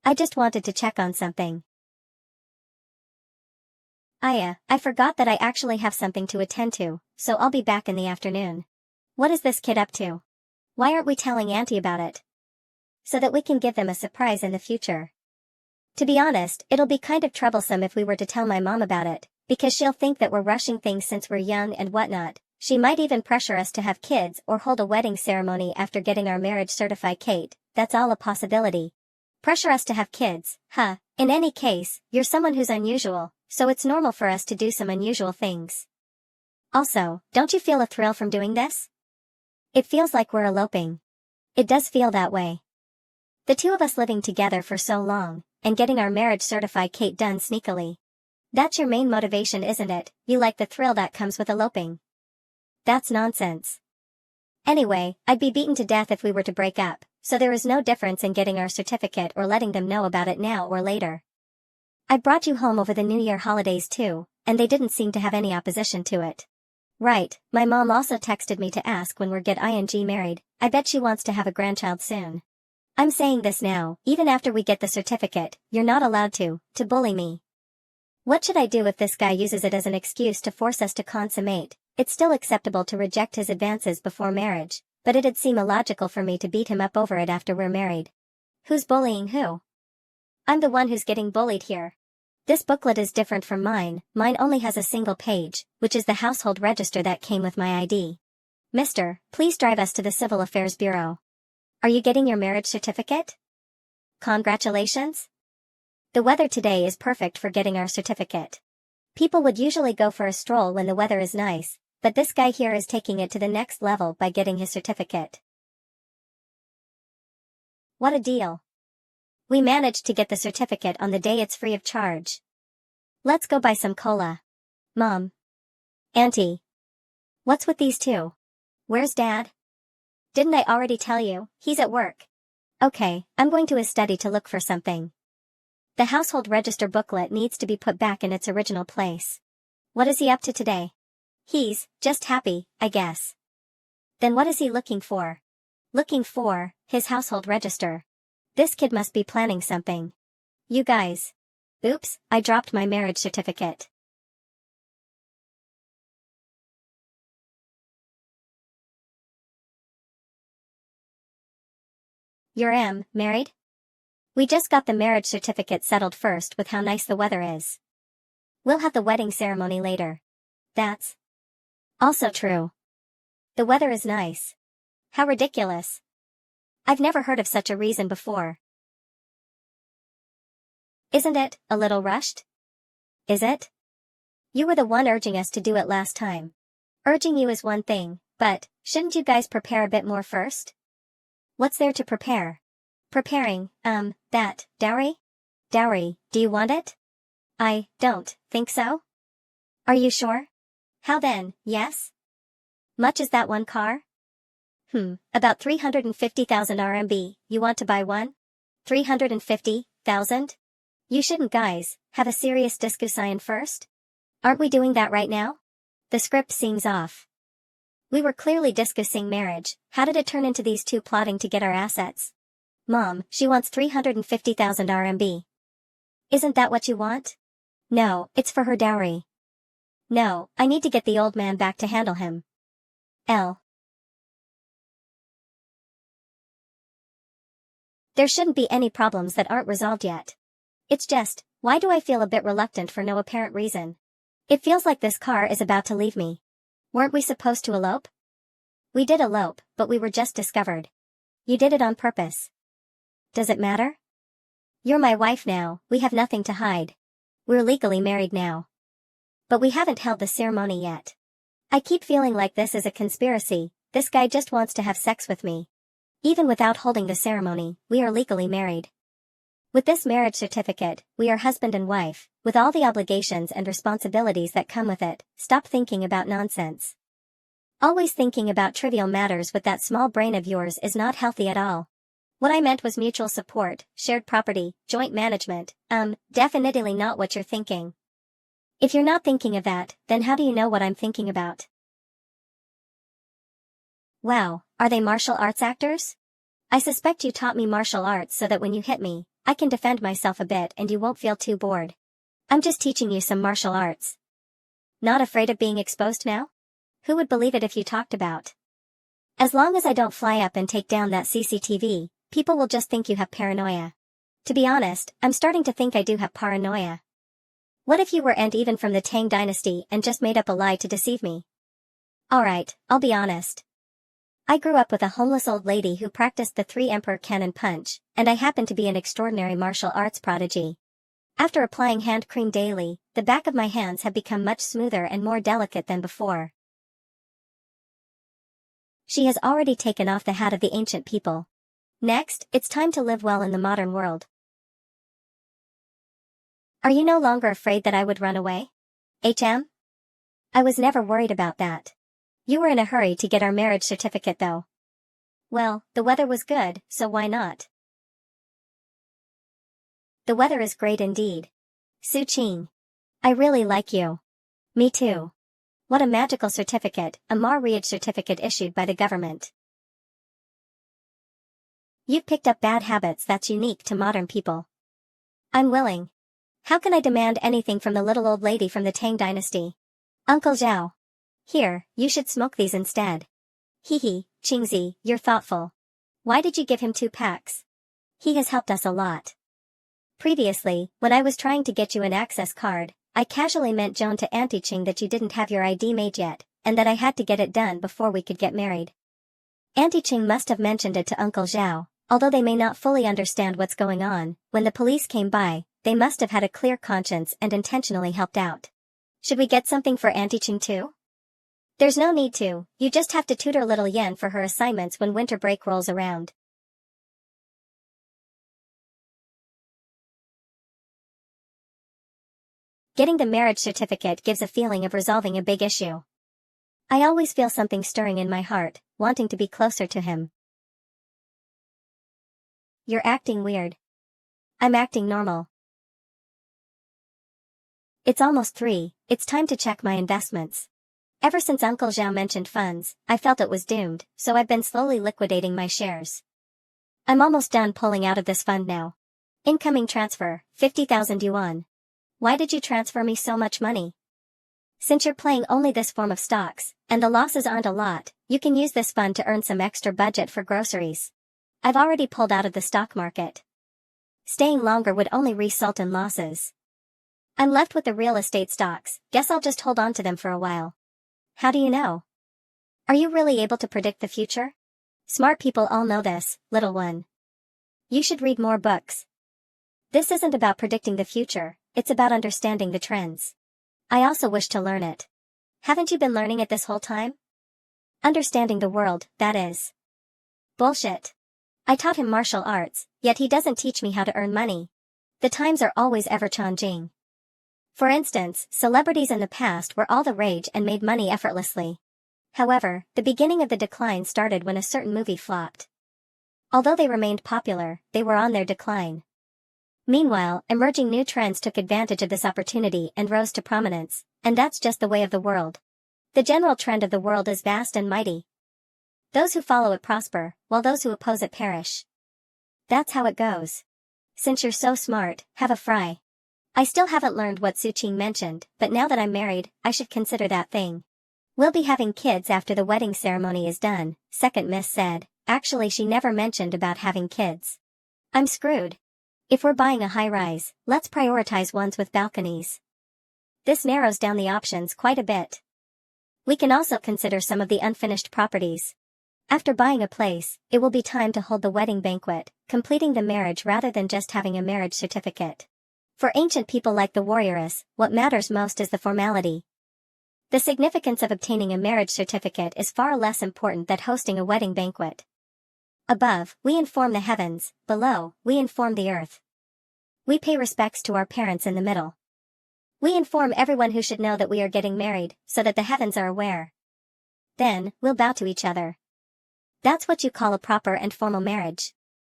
I just wanted to check on something. I forgot that I actually have something to attend to, so I'll be back in the afternoon. What is this kid up to? Why aren't we telling Auntie about it? So that we can give them a surprise in the future. To be honest, it'll be kind of troublesome if we were to tell my mom about it, because she'll think that we're rushing things since we're young and whatnot. She might even pressure us to have kids or hold a wedding ceremony after getting our marriage certificate. That's all a possibility. Pressure us to have kids, huh? In any case, you're someone who's unusual, so it's normal for us to do some unusual things. Also, don't you feel a thrill from doing this? It feels like we're eloping. It does feel that way. The two of us living together for so long, and getting our marriage certificate done sneakily. That's your main motivation, isn't it? You like the thrill that comes with eloping. That's nonsense. Anyway, I'd be beaten to death if we were to break up, so there is no difference in getting our certificate or letting them know about it now or later. I brought you home over the New Year holidays too, and they didn't seem to have any opposition to it. Right, my mom also texted me to ask when we're getting married. I bet she wants to have a grandchild soon. I'm saying this now, even after we get the certificate, you're not allowed to bully me. What should I do if this guy uses it as an excuse to force us to consummate? It's still acceptable to reject his advances before marriage, but it'd seem illogical for me to beat him up over it after we're married. Who's bullying who? I'm the one who's getting bullied here. This booklet is different from mine only has a single page, which is the household register that came with my ID. Mister, please drive us to the Civil Affairs Bureau. Are you getting your marriage certificate? Congratulations. The weather today is perfect for getting our certificate. People would usually go for a stroll when the weather is nice, but this guy here is taking it to the next level by getting his certificate. What a deal. We managed to get the certificate on the day it's free of charge. Let's go buy some cola. Mom. Auntie. What's with these two? Where's Dad? Didn't I already tell you, he's at work. Okay, I'm going to his study to look for something. The household register booklet needs to be put back in its original place. What is he up to today? He's just happy, I guess. Then what is he looking for? Looking for his household register. This kid must be planning something. You guys. Oops, I dropped my marriage certificate. You're married? We just got the marriage certificate settled first with how nice the weather is. We'll have the wedding ceremony later. That's also true. The weather is nice. How ridiculous. I've never heard of such a reason before. Isn't it a little rushed? Is it? You were the one urging us to do it last time. Urging you is one thing, but shouldn't you guys prepare a bit more first? What's there to prepare? Preparing, that, dowry? Dowry, do you want it? I don't think so. Are you sure? How then, yes? Much is that one car? About 350,000 RMB, you want to buy one? 350,000? You shouldn't guys, have a serious discussion first? Aren't we doing that right now? The script seems off. We were clearly discussing marriage, how did it turn into these two plotting to get our assets? Mom, she wants 350,000 RMB. Isn't that what you want? No, it's for her dowry. No, I need to get the old man back to handle him. There shouldn't be any problems that aren't resolved yet. It's just, why do I feel a bit reluctant for no apparent reason? It feels like this car is about to leave me. Weren't we supposed to elope? We did elope, but we were just discovered. You did it on purpose. Does it matter? You're my wife now, we have nothing to hide. We're legally married now. But we haven't held the ceremony yet. I keep feeling like this is a conspiracy, this guy just wants to have sex with me. Even without holding the ceremony, we are legally married. With this marriage certificate, we are husband and wife, with all the obligations and responsibilities that come with it. Stop thinking about nonsense. Always thinking about trivial matters with that small brain of yours is not healthy at all. What I meant was mutual support, shared property, joint management. Definitely not what you're thinking. If you're not thinking of that, then how do you know what I'm thinking about? Wow, are they martial arts actors? I suspect you taught me martial arts so that when you hit me, I can defend myself a bit and you won't feel too bored. I'm just teaching you some martial arts. Not afraid of being exposed now? Who would believe it if you talked about? As long as I don't fly up and take down that CCTV, people will just think you have paranoia. To be honest, I'm starting to think I do have paranoia. What if you were even from the Tang dynasty and just made up a lie to deceive me? Alright, I'll be honest. I grew up with a homeless old lady who practiced the three emperor cannon punch, and I happen to be an extraordinary martial arts prodigy. After applying hand cream daily, the back of my hands have become much smoother and more delicate than before. She has already taken off the hat of the ancient people. Next, it's time to live well in the modern world. Are you no longer afraid that I would run away? I was never worried about that. You were in a hurry to get our marriage certificate though. Well, the weather was good, so why not? The weather is great indeed. Su Qing. I really like you. Me too. What a magical certificate, a marriage certificate issued by the government. You've picked up bad habits that's unique to modern people. I'm willing. How can I demand anything from the little old lady from the Tang dynasty? Uncle Zhao. Here, you should smoke these instead. Hee, Qingzi, you're thoughtful. Why did you give him 2 packs? He has helped us a lot. Previously, when I was trying to get you an access card, I casually meant Joan to Auntie Qing that you didn't have your ID made yet, and that I had to get it done before we could get married. Auntie Qing must have mentioned it to Uncle Zhao, although they may not fully understand what's going on. When the police came by, they must have had a clear conscience and intentionally helped out. Should we get something for Auntie Qing too? There's no need to, you just have to tutor little Yen for her assignments when winter break rolls around. Getting the marriage certificate gives a feeling of resolving a big issue. I always feel something stirring in my heart, wanting to be closer to him. You're acting weird. I'm acting normal. It's almost 3, it's time to check my investments. Ever since Uncle Zhao mentioned funds, I felt it was doomed, so I've been slowly liquidating my shares. I'm almost done pulling out of this fund now. Incoming transfer, 50,000 yuan. Why did you transfer me so much money? Since you're playing only this form of stocks, and the losses aren't a lot, you can use this fund to earn some extra budget for groceries. I've already pulled out of the stock market. Staying longer would only result in losses. I'm left with the real estate stocks, guess I'll just hold on to them for a while. How do you know? Are you really able to predict the future? Smart people all know this, little one. You should read more books. This isn't about predicting the future, it's about understanding the trends. I also wish to learn it. Haven't you been learning it this whole time? Understanding the world, that is. Bullshit. I taught him martial arts, yet he doesn't teach me how to earn money. The times are always ever changing. For instance, celebrities in the past were all the rage and made money effortlessly. However, the beginning of the decline started when a certain movie flopped. Although they remained popular, they were on their decline. Meanwhile, emerging new trends took advantage of this opportunity and rose to prominence, and that's just the way of the world. The general trend of the world is vast and mighty. Those who follow it prosper, while those who oppose it perish. That's how it goes. Since you're so smart, have a fry. I still haven't learned what Su Qing mentioned, but now that I'm married, I should consider that thing. We'll be having kids after the wedding ceremony is done, second miss said. Actually, she never mentioned about having kids. I'm screwed. If we're buying a high-rise, let's prioritize ones with balconies. This narrows down the options quite a bit. We can also consider some of the unfinished properties. After buying a place, it will be time to hold the wedding banquet, completing the marriage rather than just having a marriage certificate. For ancient people like the warrioress, what matters most is the formality. The significance of obtaining a marriage certificate is far less important than hosting a wedding banquet. Above, we inform the heavens, below, we inform the earth. We pay respects to our parents in the middle. We inform everyone who should know that we are getting married, so that the heavens are aware. Then, we'll bow to each other. That's what you call a proper and formal marriage.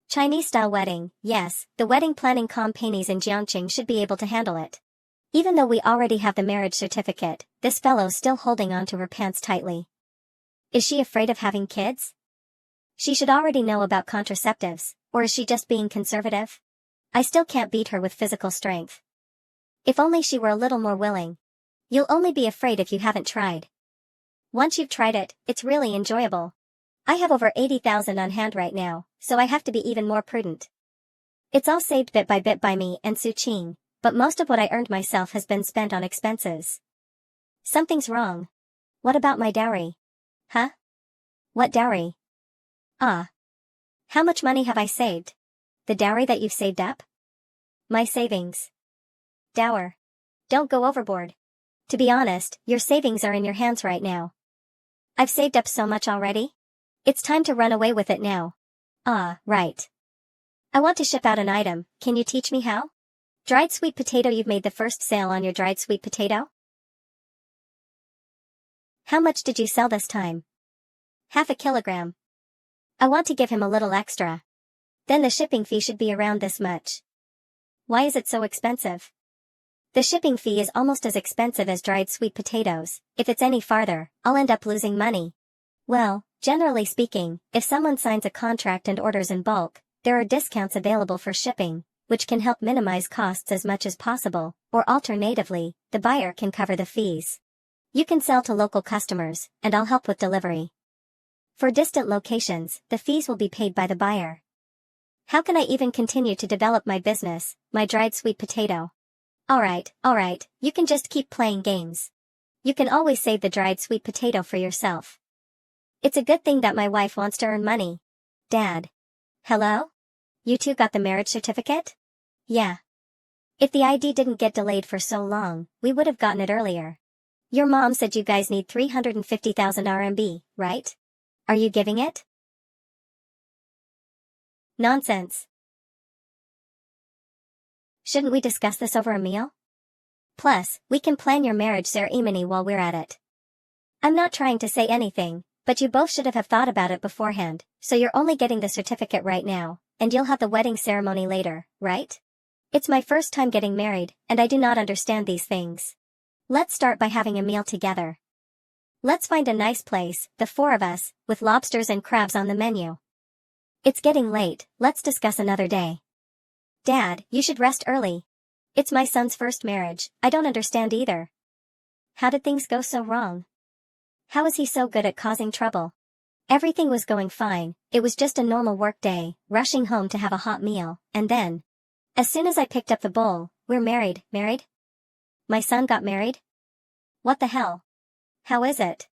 Chinese-style wedding, yes, the wedding planning companies in Jiangqing should be able to handle it. Even though we already have the marriage certificate, this fellow's still holding on to her pants tightly. Is she afraid of having kids? She should already know about contraceptives, or is she just being conservative? I still can't beat her with physical strength. If only she were a little more willing. You'll only be afraid if you haven't tried. Once you've tried it, it's really enjoyable. I have over 80,000 on hand right now, so I have to be even more prudent. It's all saved bit by me and Su Qing, but most of what I earned myself has been spent on expenses. Something's wrong. What about my dowry? Huh? What dowry? Ah. How much money have I saved? The dowry that you've saved up? My savings. Dower. Don't go overboard. To be honest, your savings are in your hands right now. I've saved up so much already. It's time to run away with it now. Ah, right. I want to ship out an item, can you teach me how? Dried sweet potato. You've made the first sale on your dried sweet potato? How much did you sell this time? Half a kilogram. I want to give him a little extra. Then the shipping fee should be around this much. Why is it so expensive? The shipping fee is almost as expensive as dried sweet potatoes. If it's any farther, I'll end up losing money. Well, generally speaking, if someone signs a contract and orders in bulk, there are discounts available for shipping, which can help minimize costs as much as possible, or alternatively, the buyer can cover the fees. You can sell to local customers, and I'll help with delivery. For distant locations, the fees will be paid by the buyer. How can I even continue to develop my business, my dried sweet potato? Alright, you can just keep playing games. You can always save the dried sweet potato for yourself. It's a good thing that my wife wants to earn money. Dad. Hello? You two got the marriage certificate? Yeah. If the ID didn't get delayed for so long, we would have gotten it earlier. Your mom said you guys need 350,000 RMB, right? Are you giving it? Nonsense. Shouldn't we discuss this over a meal? Plus, we can plan your marriage ceremony while we're at it. I'm not trying to say anything, but you both should have thought about it beforehand, so you're only getting the certificate right now, and you'll have the wedding ceremony later, right? It's my first time getting married, and I do not understand these things. Let's start by having a meal together. Let's find a nice place, the four of us, with lobsters and crabs on the menu. It's getting late, let's discuss another day. Dad, you should rest early. It's my son's first marriage, I don't understand either. How did things go so wrong? How is he so good at causing trouble? Everything was going fine, it was just a normal work day, rushing home to have a hot meal, and then, as soon as I picked up the bowl, we're married. My son got married? What the hell? How is it?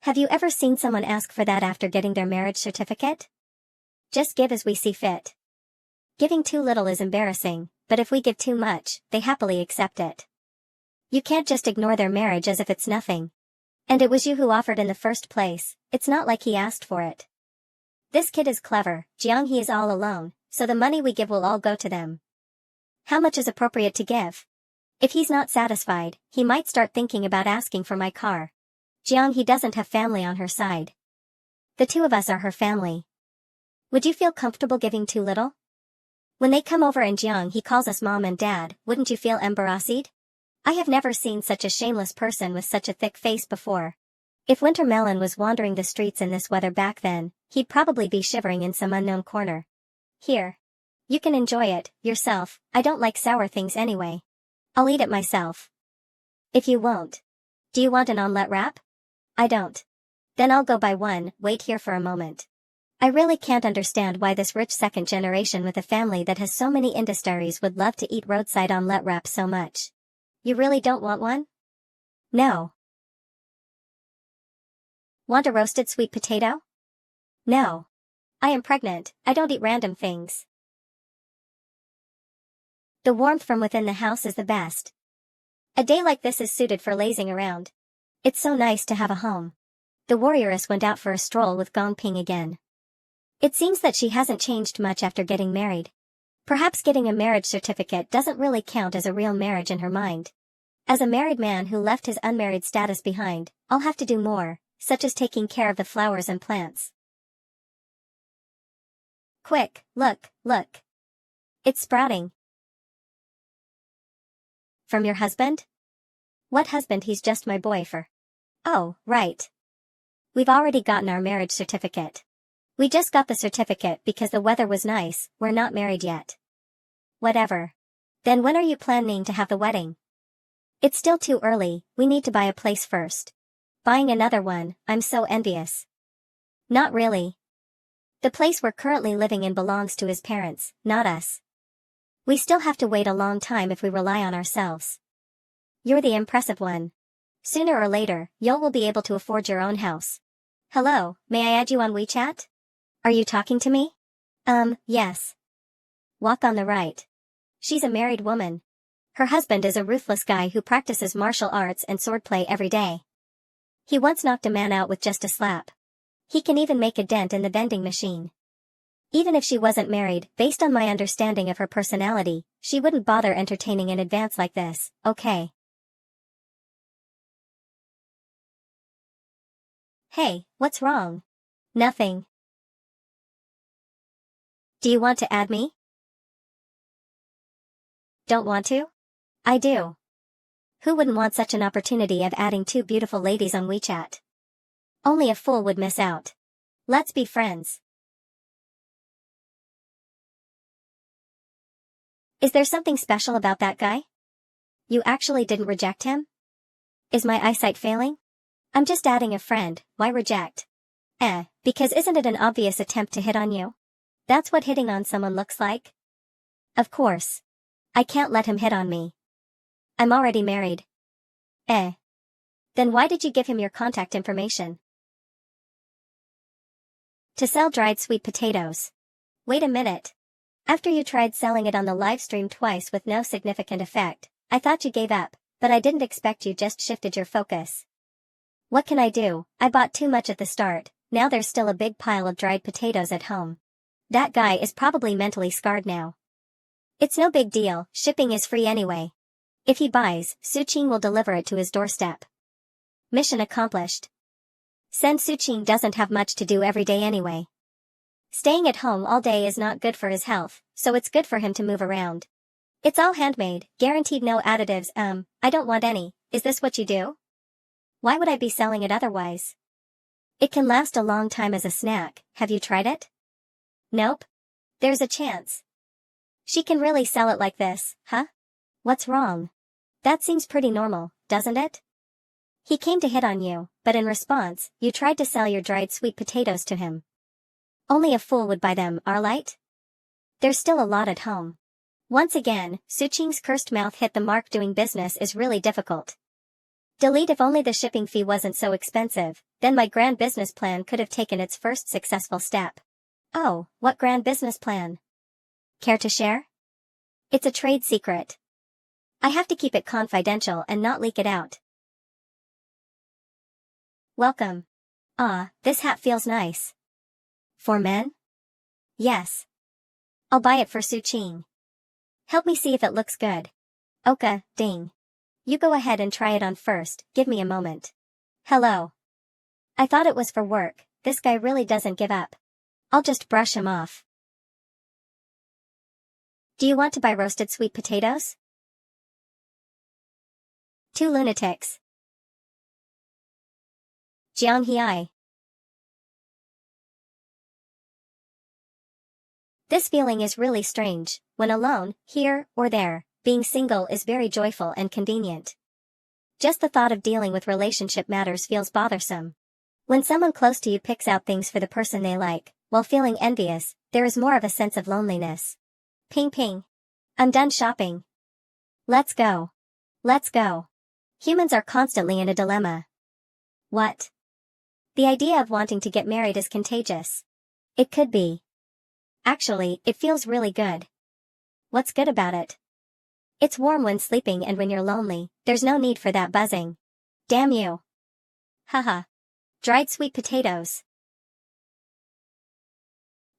Have you ever seen someone ask for that after getting their marriage certificate? Just give as we see fit. Giving too little is embarrassing, but if we give too much, they happily accept it. You can't just ignore their marriage as if it's nothing. And it was you who offered in the first place, it's not like he asked for it. This kid is clever, Jiang he is all alone, so the money we give will all go to them. How much is appropriate to give? If he's not satisfied, he might start thinking about asking for my car. Jiang he doesn't have family on her side. The two of us are her family. Would you feel comfortable giving too little? When they come over and Jiang he calls us mom and dad, wouldn't you feel embarrassed? I have never seen such a shameless person with such a thick face before. If Winter Melon was wandering the streets in this weather back then, he'd probably be shivering in some unknown corner. Here. You can enjoy it, yourself, I don't like sour things anyway. I'll eat it myself. If you won't. Do you want an omelette wrap? I don't. Then I'll go buy one, wait here for a moment. I really can't understand why this rich second generation with a family that has so many industries would love to eat roadside omelette wraps so much. You really don't want one? No. Want a roasted sweet potato? No. I am pregnant, I don't eat random things. The warmth from within the house is the best. A day like this is suited for lazing around. It's so nice to have a home. The warrioress went out for a stroll with Gong Ping again. It seems that she hasn't changed much after getting married. Perhaps getting a marriage certificate doesn't really count as a real marriage in her mind. As a married man who left his unmarried status behind, I'll have to do more, such as taking care of the flowers and plants. Quick, look. It's sprouting. From your husband? What husband? He's just my boy for. Oh, right. We've already gotten our marriage certificate. We just got the certificate because the weather was nice, we're not married yet. Whatever. Then when are you planning to have the wedding? It's still too early, we need to buy a place first. Buying another one, I'm so envious. Not really. The place we're currently living in belongs to his parents, not us. We still have to wait a long time if we rely on ourselves. You're the impressive one. Sooner or later, you will be able to afford your own house. Hello, may I add you on WeChat? Are you talking to me? Yes. Walk on the right. She's a married woman. Her husband is a ruthless guy who practices martial arts and swordplay every day. He once knocked a man out with just a slap. He can even make a dent in the vending machine. Even if she wasn't married, based on my understanding of her personality, she wouldn't bother entertaining an advance like this, okay? Hey, what's wrong? Nothing. Do you want to add me? Don't want to? I do. Who wouldn't want such an opportunity of adding two beautiful ladies on WeChat? Only a fool would miss out. Let's be friends. Is there something special about that guy? You actually didn't reject him? Is my eyesight failing? I'm just adding a friend, why reject? Because isn't it an obvious attempt to hit on you? That's what hitting on someone looks like? Of course. I can't let him hit on me. I'm already married. Then why did you give him your contact information? To sell dried sweet potatoes. Wait a minute. After you tried selling it on the live stream twice with no significant effect, I thought you gave up, but I didn't expect you just shifted your focus. What can I do? I bought too much at the start, now there's still a big pile of dried potatoes at home. That guy is probably mentally scarred now. It's no big deal, shipping is free anyway. If he buys, Suqing will deliver it to his doorstep. Mission accomplished. Sen Suqing doesn't have much to do every day anyway. Staying at home all day is not good for his health, so it's good for him to move around. It's all handmade, guaranteed no additives. I don't want any. Is this what you do? Why would I be selling it otherwise? It can last a long time as a snack. Have you tried it? Nope. There's a chance. She can really sell it like this, huh? What's wrong? That seems pretty normal, doesn't it? He came to hit on you, but in response, you tried to sell your dried sweet potatoes to him. Only a fool would buy them, Arlite? There's still a lot at home. Once again, Suqing's cursed mouth hit the mark. Doing business is really difficult. Delete. If only the shipping fee wasn't so expensive, then my grand business plan could have taken its first successful step. Oh, what grand business plan? Care to share? It's a trade secret. I have to keep it confidential and not leak it out. Welcome. This hat feels nice. For men? Yes. I'll buy it for Suqing. Help me see if it looks good. Okay, ding. You go ahead and try it on first, give me a moment. Hello. I thought it was for work, this guy really doesn't give up. I'll just brush him off. Do you want to buy roasted sweet potatoes? Two lunatics. Jianghiai. This feeling is really strange. When alone, here or there, being single is very joyful and convenient. Just the thought of dealing with relationship matters feels bothersome. When someone close to you picks out things for the person they like, while feeling envious, there is more of a sense of loneliness. Ping ping. I'm done shopping. Let's go. Let's go. Humans are constantly in a dilemma. What? The idea of wanting to get married is contagious. It could be. Actually, it feels really good. What's good about it? It's warm when sleeping, and when you're lonely, there's no need for that buzzing. Damn you. Haha. Dried sweet potatoes.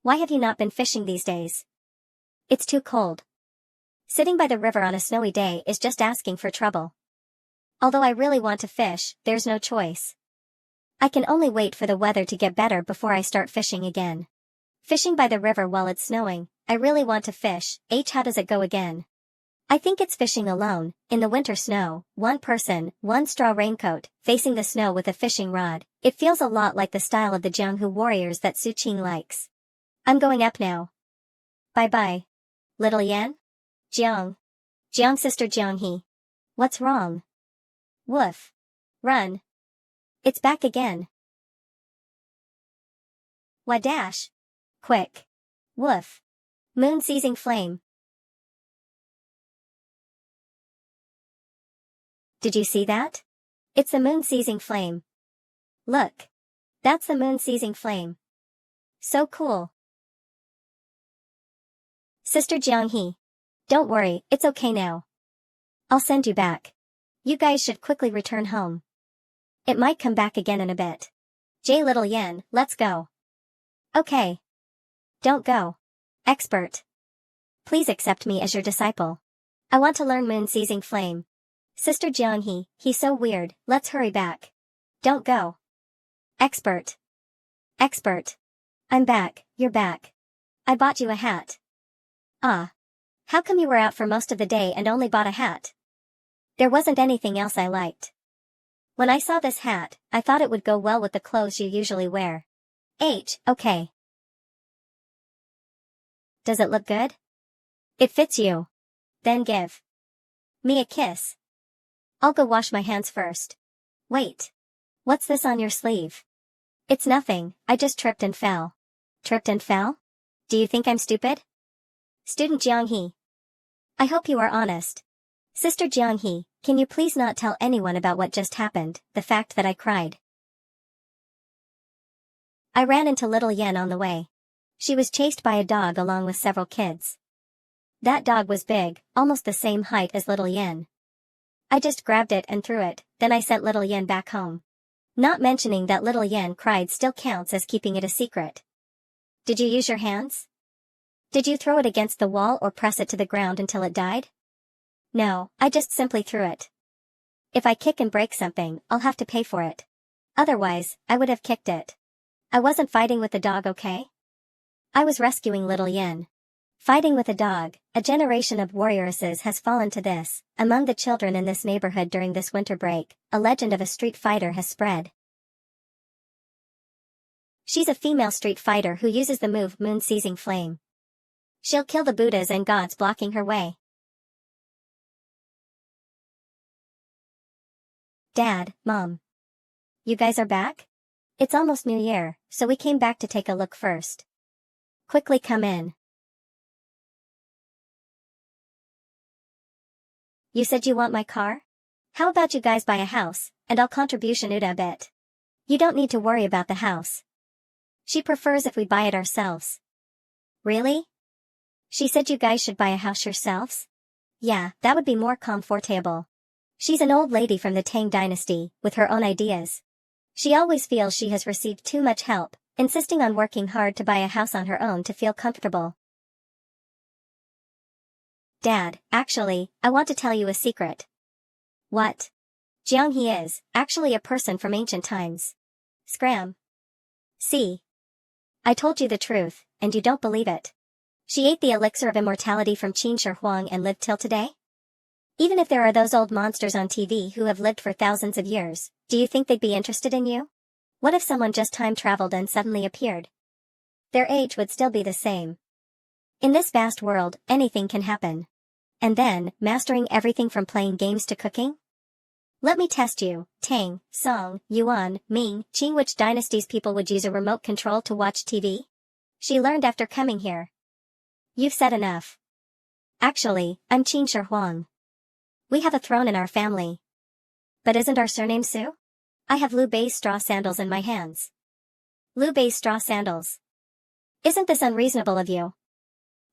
Why have you not been fishing these days? It's too cold. Sitting by the river on a snowy day is just asking for trouble. Although I really want to fish, there's no choice. I can only wait for the weather to get better before I start fishing again. Fishing by the river while it's snowing, I really want to fish. How does it go again? I think it's fishing alone, in the winter snow, one person, one straw raincoat, facing the snow with a fishing rod. It feels a lot like the style of the Jianghu warriors that Suqing likes. I'm going up now. Bye-bye. Little Yan? Jiang. Jiang sister Jianghe. What's wrong? Woof. Run. It's back again. Wadash. Quick. Woof. Moon seizing flame. Did you see that? It's the moon seizing flame. Look. That's the moon seizing flame. So cool. Sister Jianghe. Don't worry, it's okay now. I'll send you back. You guys should quickly return home. It might come back again in a bit. Little Yen, let's go. Okay. Don't go. Expert. Please accept me as your disciple. I want to learn moon seizing flame. Sister Jianghe, he's so weird, let's hurry back. Don't go. Expert. Expert. I'm back, you're back. I bought you a hat. Ah. How come you were out for most of the day and only bought a hat? There wasn't anything else I liked. When I saw this hat, I thought it would go well with the clothes you usually wear. Okay. Does it look good? It fits you. Then give me a kiss. I'll go wash my hands first. Wait. What's this on your sleeve? It's nothing, I just tripped and fell. Tripped and fell? Do you think I'm stupid? Student Jiang-hee. I hope you are honest. Sister Jiang-hee, can you please not tell anyone about what just happened, the fact that I cried? I ran into little Yen on the way. She was chased by a dog along with several kids. That dog was big, almost the same height as little Yen. I just grabbed it and threw it, then I sent little Yen back home. Not mentioning that little Yen cried still counts as keeping it a secret. Did you use your hands? Did you throw it against the wall or press it to the ground until it died? No, I just simply threw it. If I kick and break something, I'll have to pay for it. Otherwise, I would have kicked it. I wasn't fighting with the dog, okay? I was rescuing little Yen. Fighting with a dog, a generation of warrioresses has fallen to this. Among the children in this neighborhood during this winter break, a legend of a street fighter has spread. She's a female street fighter who uses the move Moon Seizing Flame. She'll kill the Buddhas and gods blocking her way. Dad, Mom. You guys are back? It's almost New Year, so we came back to take a look first. Quickly come in. You said you want my car? How about you guys buy a house, and I'll contribution it a bit. You don't need to worry about the house. She prefers if we buy it ourselves. Really? She said you guys should buy a house yourselves? Yeah, that would be more comfortable. She's an old lady from the Tang dynasty, with her own ideas. She always feels she has received too much help, insisting on working hard to buy a house on her own to feel comfortable. Dad, actually, I want to tell you a secret. What? Jiang-hee is, actually a person from ancient times. Scram. See? I told you the truth, and you don't believe it. She ate the elixir of immortality from Qin Shi Huang and lived till today? Even if there are those old monsters on TV who have lived for thousands of years, do you think they'd be interested in you? What if someone just time traveled and suddenly appeared? Their age would still be the same. In this vast world, anything can happen. And then, mastering everything from playing games to cooking? Let me test you, Tang, Song, Yuan, Ming, Qing. Which dynasties people would use a remote control to watch TV? She learned after coming here. You've said enough. Actually, I'm Qin Shi Huang. We have a throne in our family. But isn't our surname Su? I have Liu Bei's straw sandals in my hands. Liu Bei's straw sandals. Isn't this unreasonable of you?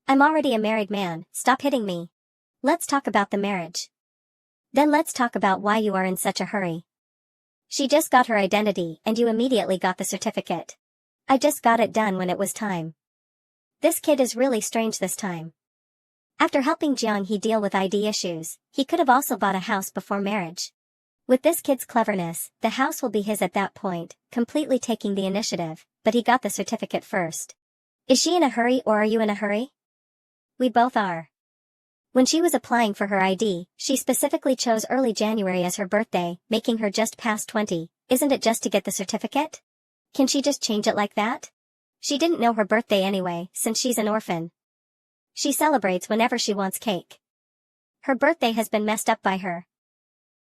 I'm already a married man, stop hitting me. Let's talk about the marriage. Then let's talk about why you are in such a hurry. She just got her identity and you immediately got the certificate. I just got it done when it was time. This kid is really strange this time. After helping Jiang-hee deal with ID issues, he could have also bought a house before marriage. With this kid's cleverness, the house will be his at that point, completely taking the initiative, but he got the certificate first. Is she in a hurry or are you in a hurry? We both are. When she was applying for her ID, she specifically chose early January as her birthday, making her just past 20. Isn't it just to get the certificate? Can she just change it like that? She didn't know her birthday anyway, since she's an orphan. She celebrates whenever she wants cake. Her birthday has been messed up by her.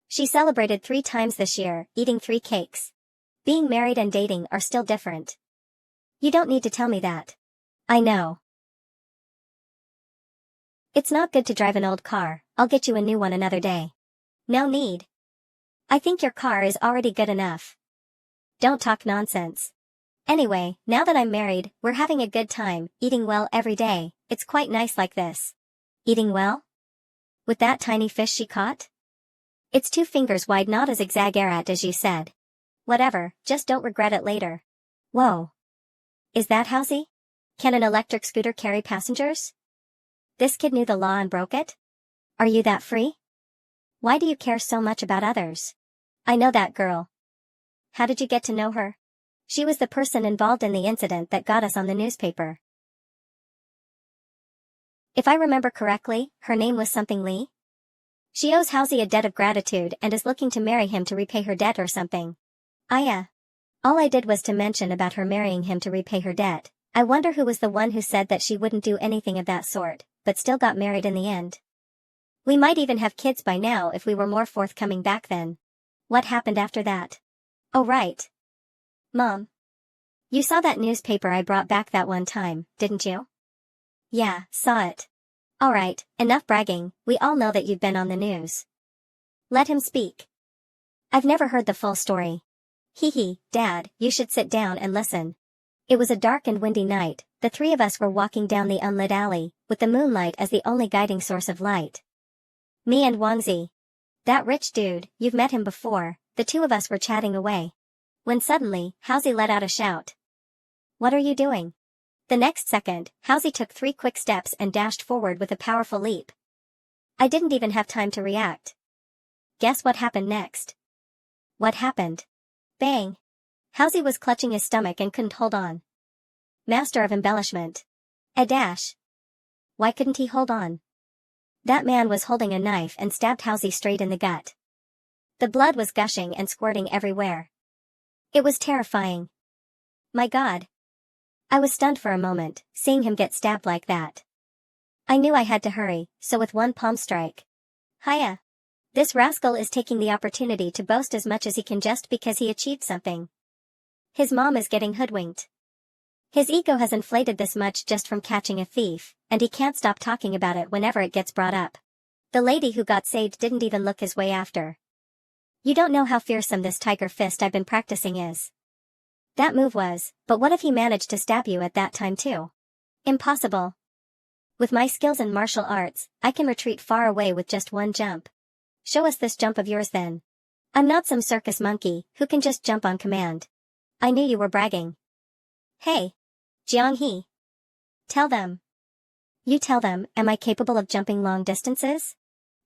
She celebrated 3 times this year, eating 3 cakes. Being married and dating are still different. You don't need to tell me that. I know. It's not good to drive an old car, I'll get you a new one another day. No need. I think your car is already good enough. Don't talk nonsense. Anyway, now that I'm married, we're having a good time, eating well every day. It's quite nice like this. Eating well? With that tiny fish she caught? It's 2 fingers wide, not as exaggerate as you said. Whatever, just don't regret it later. Whoa. Is that housey? Can an electric scooter carry passengers? This kid knew the law and broke it? Are you that free? Why do you care so much about others? I know that girl. How did you get to know her? She was the person involved in the incident that got us on the newspaper. If I remember correctly, her name was something Lee? She owes Halsey a debt of gratitude and is looking to marry him to repay her debt or something. All I did was to mention about her marrying him to repay her debt. I wonder who was the one who said that she wouldn't do anything of that sort, but still got married in the end. We might even have kids by now if we were more forthcoming back then. What happened after that? Oh right. Mom. You saw that newspaper I brought back that one time, didn't you? Yeah, saw it. Alright, enough bragging, we all know that you've been on the news. Let him speak. I've never heard the full story. Hee, Dad, you should sit down and listen. It was a dark and windy night, the three of us were walking down the unlit alley, with the moonlight as the only guiding source of light. Me and Wangzi. That rich dude, you've met him before, the two of us were chatting away. When suddenly, Halsey let out a shout. What are you doing? The next second, Halsey took 3 quick steps and dashed forward with a powerful leap. I didn't even have time to react. Guess what happened next? What happened? Bang! Halsey was clutching his stomach and couldn't hold on. Master of embellishment. A dash. Why couldn't he hold on? That man was holding a knife and stabbed Halsey straight in the gut. The blood was gushing and squirting everywhere. It was terrifying. My God. I was stunned for a moment, seeing him get stabbed like that. I knew I had to hurry, so with one palm strike. Hiya. This rascal is taking the opportunity to boast as much as he can just because he achieved something. His mom is getting hoodwinked. His ego has inflated this much just from catching a thief, and he can't stop talking about it whenever it gets brought up. The lady who got saved didn't even look his way after. You don't know how fearsome this tiger fist I've been practicing is. That move was, but what if he managed to stab you at that time too? Impossible. With my skills in martial arts, I can retreat far away with just one jump. Show us this jump of yours then. I'm not some circus monkey who can just jump on command. I knew you were bragging. Hey. Jiang-hee. Tell them. You tell them, am I capable of jumping long distances?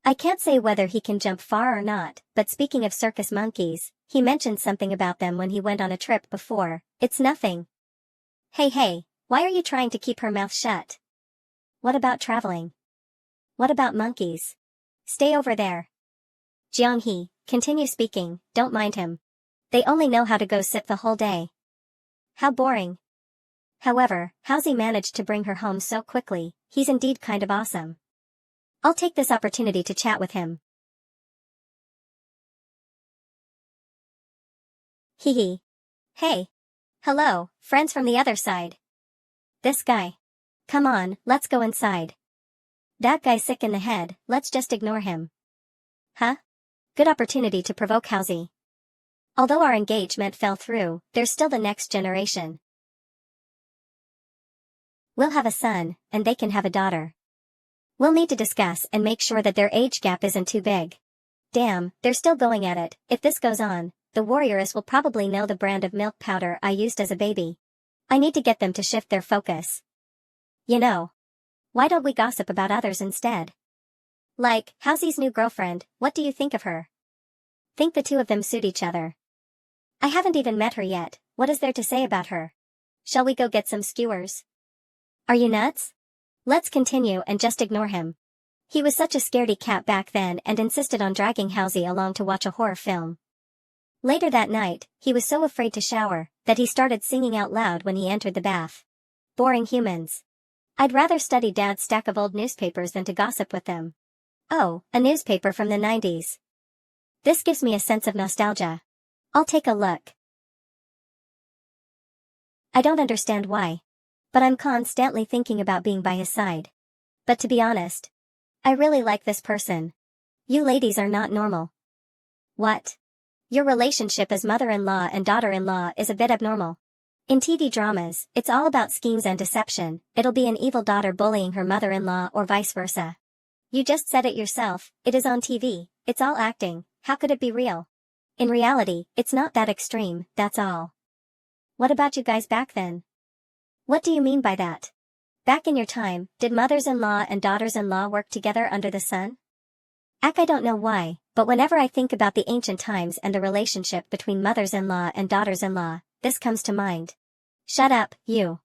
I can't say whether he can jump far or not, but speaking of circus monkeys, he mentioned something about them when he went on a trip before. It's nothing. Hey, why are you trying to keep her mouth shut? What about traveling? What about monkeys? Stay over there. Jiang-hee, continue speaking, don't mind him. They only know how to go sip the whole day. How boring. However, Halsey managed to bring her home so quickly, he's indeed kind of awesome. I'll take this opportunity to chat with him. Hee. Hey. Hello, friends from the other side. This guy. Come on, let's go inside. That guy's sick in the head, let's just ignore him. Huh? Good opportunity to provoke Halsey. Although our engagement fell through, there's still the next generation. We'll have a son, and they can have a daughter. We'll need to discuss and make sure that their age gap isn't too big. Damn, they're still going at it. If this goes on, the warriors will probably know the brand of milk powder I used as a baby. I need to get them to shift their focus. You know. Why don't we gossip about others instead? Like, Halsey's new girlfriend, what do you think of her? Think the two of them suit each other. I haven't even met her yet, what is there to say about her? Shall we go get some skewers? Are you nuts? Let's continue and just ignore him. He was such a scaredy cat back then and insisted on dragging Halsey along to watch a horror film. Later that night, he was so afraid to shower, that he started singing out loud when he entered the bath. Boring humans. I'd rather study Dad's stack of old newspapers than to gossip with them. Oh, a newspaper from the 90s. This gives me a sense of nostalgia. I'll take a look. I don't understand why. But I'm constantly thinking about being by his side. But to be honest, I really like this person. You ladies are not normal. What? Your relationship as mother-in-law and daughter-in-law is a bit abnormal. In TV dramas, it's all about schemes and deception. It'll be an evil daughter bullying her mother-in-law or vice versa. You just said it yourself, it is on TV, it's all acting, how could it be real? In reality, it's not that extreme, that's all. What about you guys back then? What do you mean by that? Back in your time, did mothers-in-law and daughters-in-law work together under the sun? I don't know why, but whenever I think about the ancient times and the relationship between mothers-in-law and daughters-in-law, this comes to mind. Shut up, you.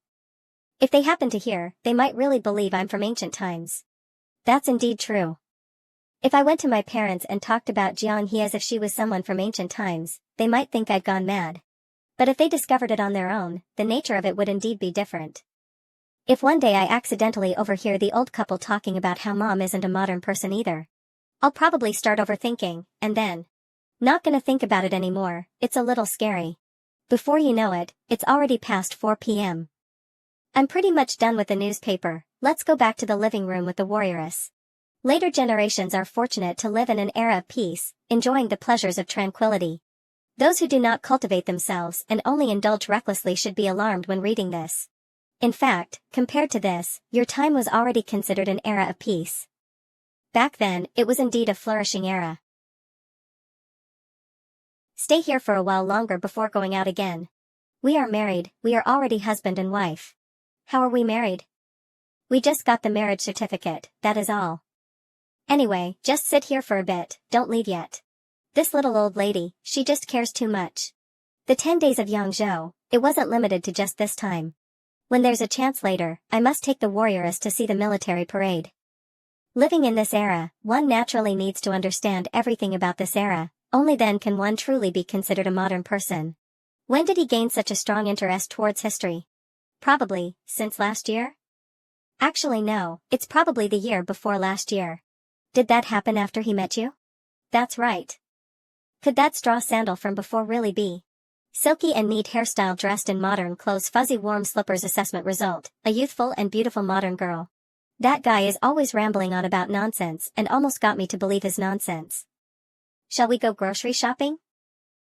If they happen to hear, they might really believe I'm from ancient times. That's indeed true. If I went to my parents and talked about Jiang as if she was someone from ancient times, they might think I'd gone mad. But if they discovered it on their own, the nature of it would indeed be different. If one day I accidentally overhear the old couple talking about how mom isn't a modern person either, I'll probably start overthinking, and then not gonna think about it anymore. It's a little scary. Before you know it, it's already past 4 p.m. I'm pretty much done with the newspaper. Let's go back to the living room with the warrioress. Later generations are fortunate to live in an era of peace, enjoying the pleasures of tranquility. Those who do not cultivate themselves and only indulge recklessly should be alarmed when reading this. In fact, compared to this, your time was already considered an era of peace. Back then, it was indeed a flourishing era. Stay here for a while longer before going out again. We are married, we are already husband and wife. How are we married? We just got the marriage certificate, that is all. Anyway, just sit here for a bit, don't leave yet. This little old lady, she just cares too much. The 10 days of Yangzhou, it wasn't limited to just this time. When there's a chance later, I must take the warrioress to see the military parade. Living in this era, one naturally needs to understand everything about this era, only then can one truly be considered a modern person. When did he gain such a strong interest towards history? Probably, since last year? Actually no, it's probably the year before last year. Did that happen after he met you? That's right. Could that straw sandal from before really be? Silky and neat hairstyle dressed in modern clothes, fuzzy warm slippers. Assessment result, a youthful and beautiful modern girl. That guy is always rambling on about nonsense and almost got me to believe his nonsense. Shall we go grocery shopping?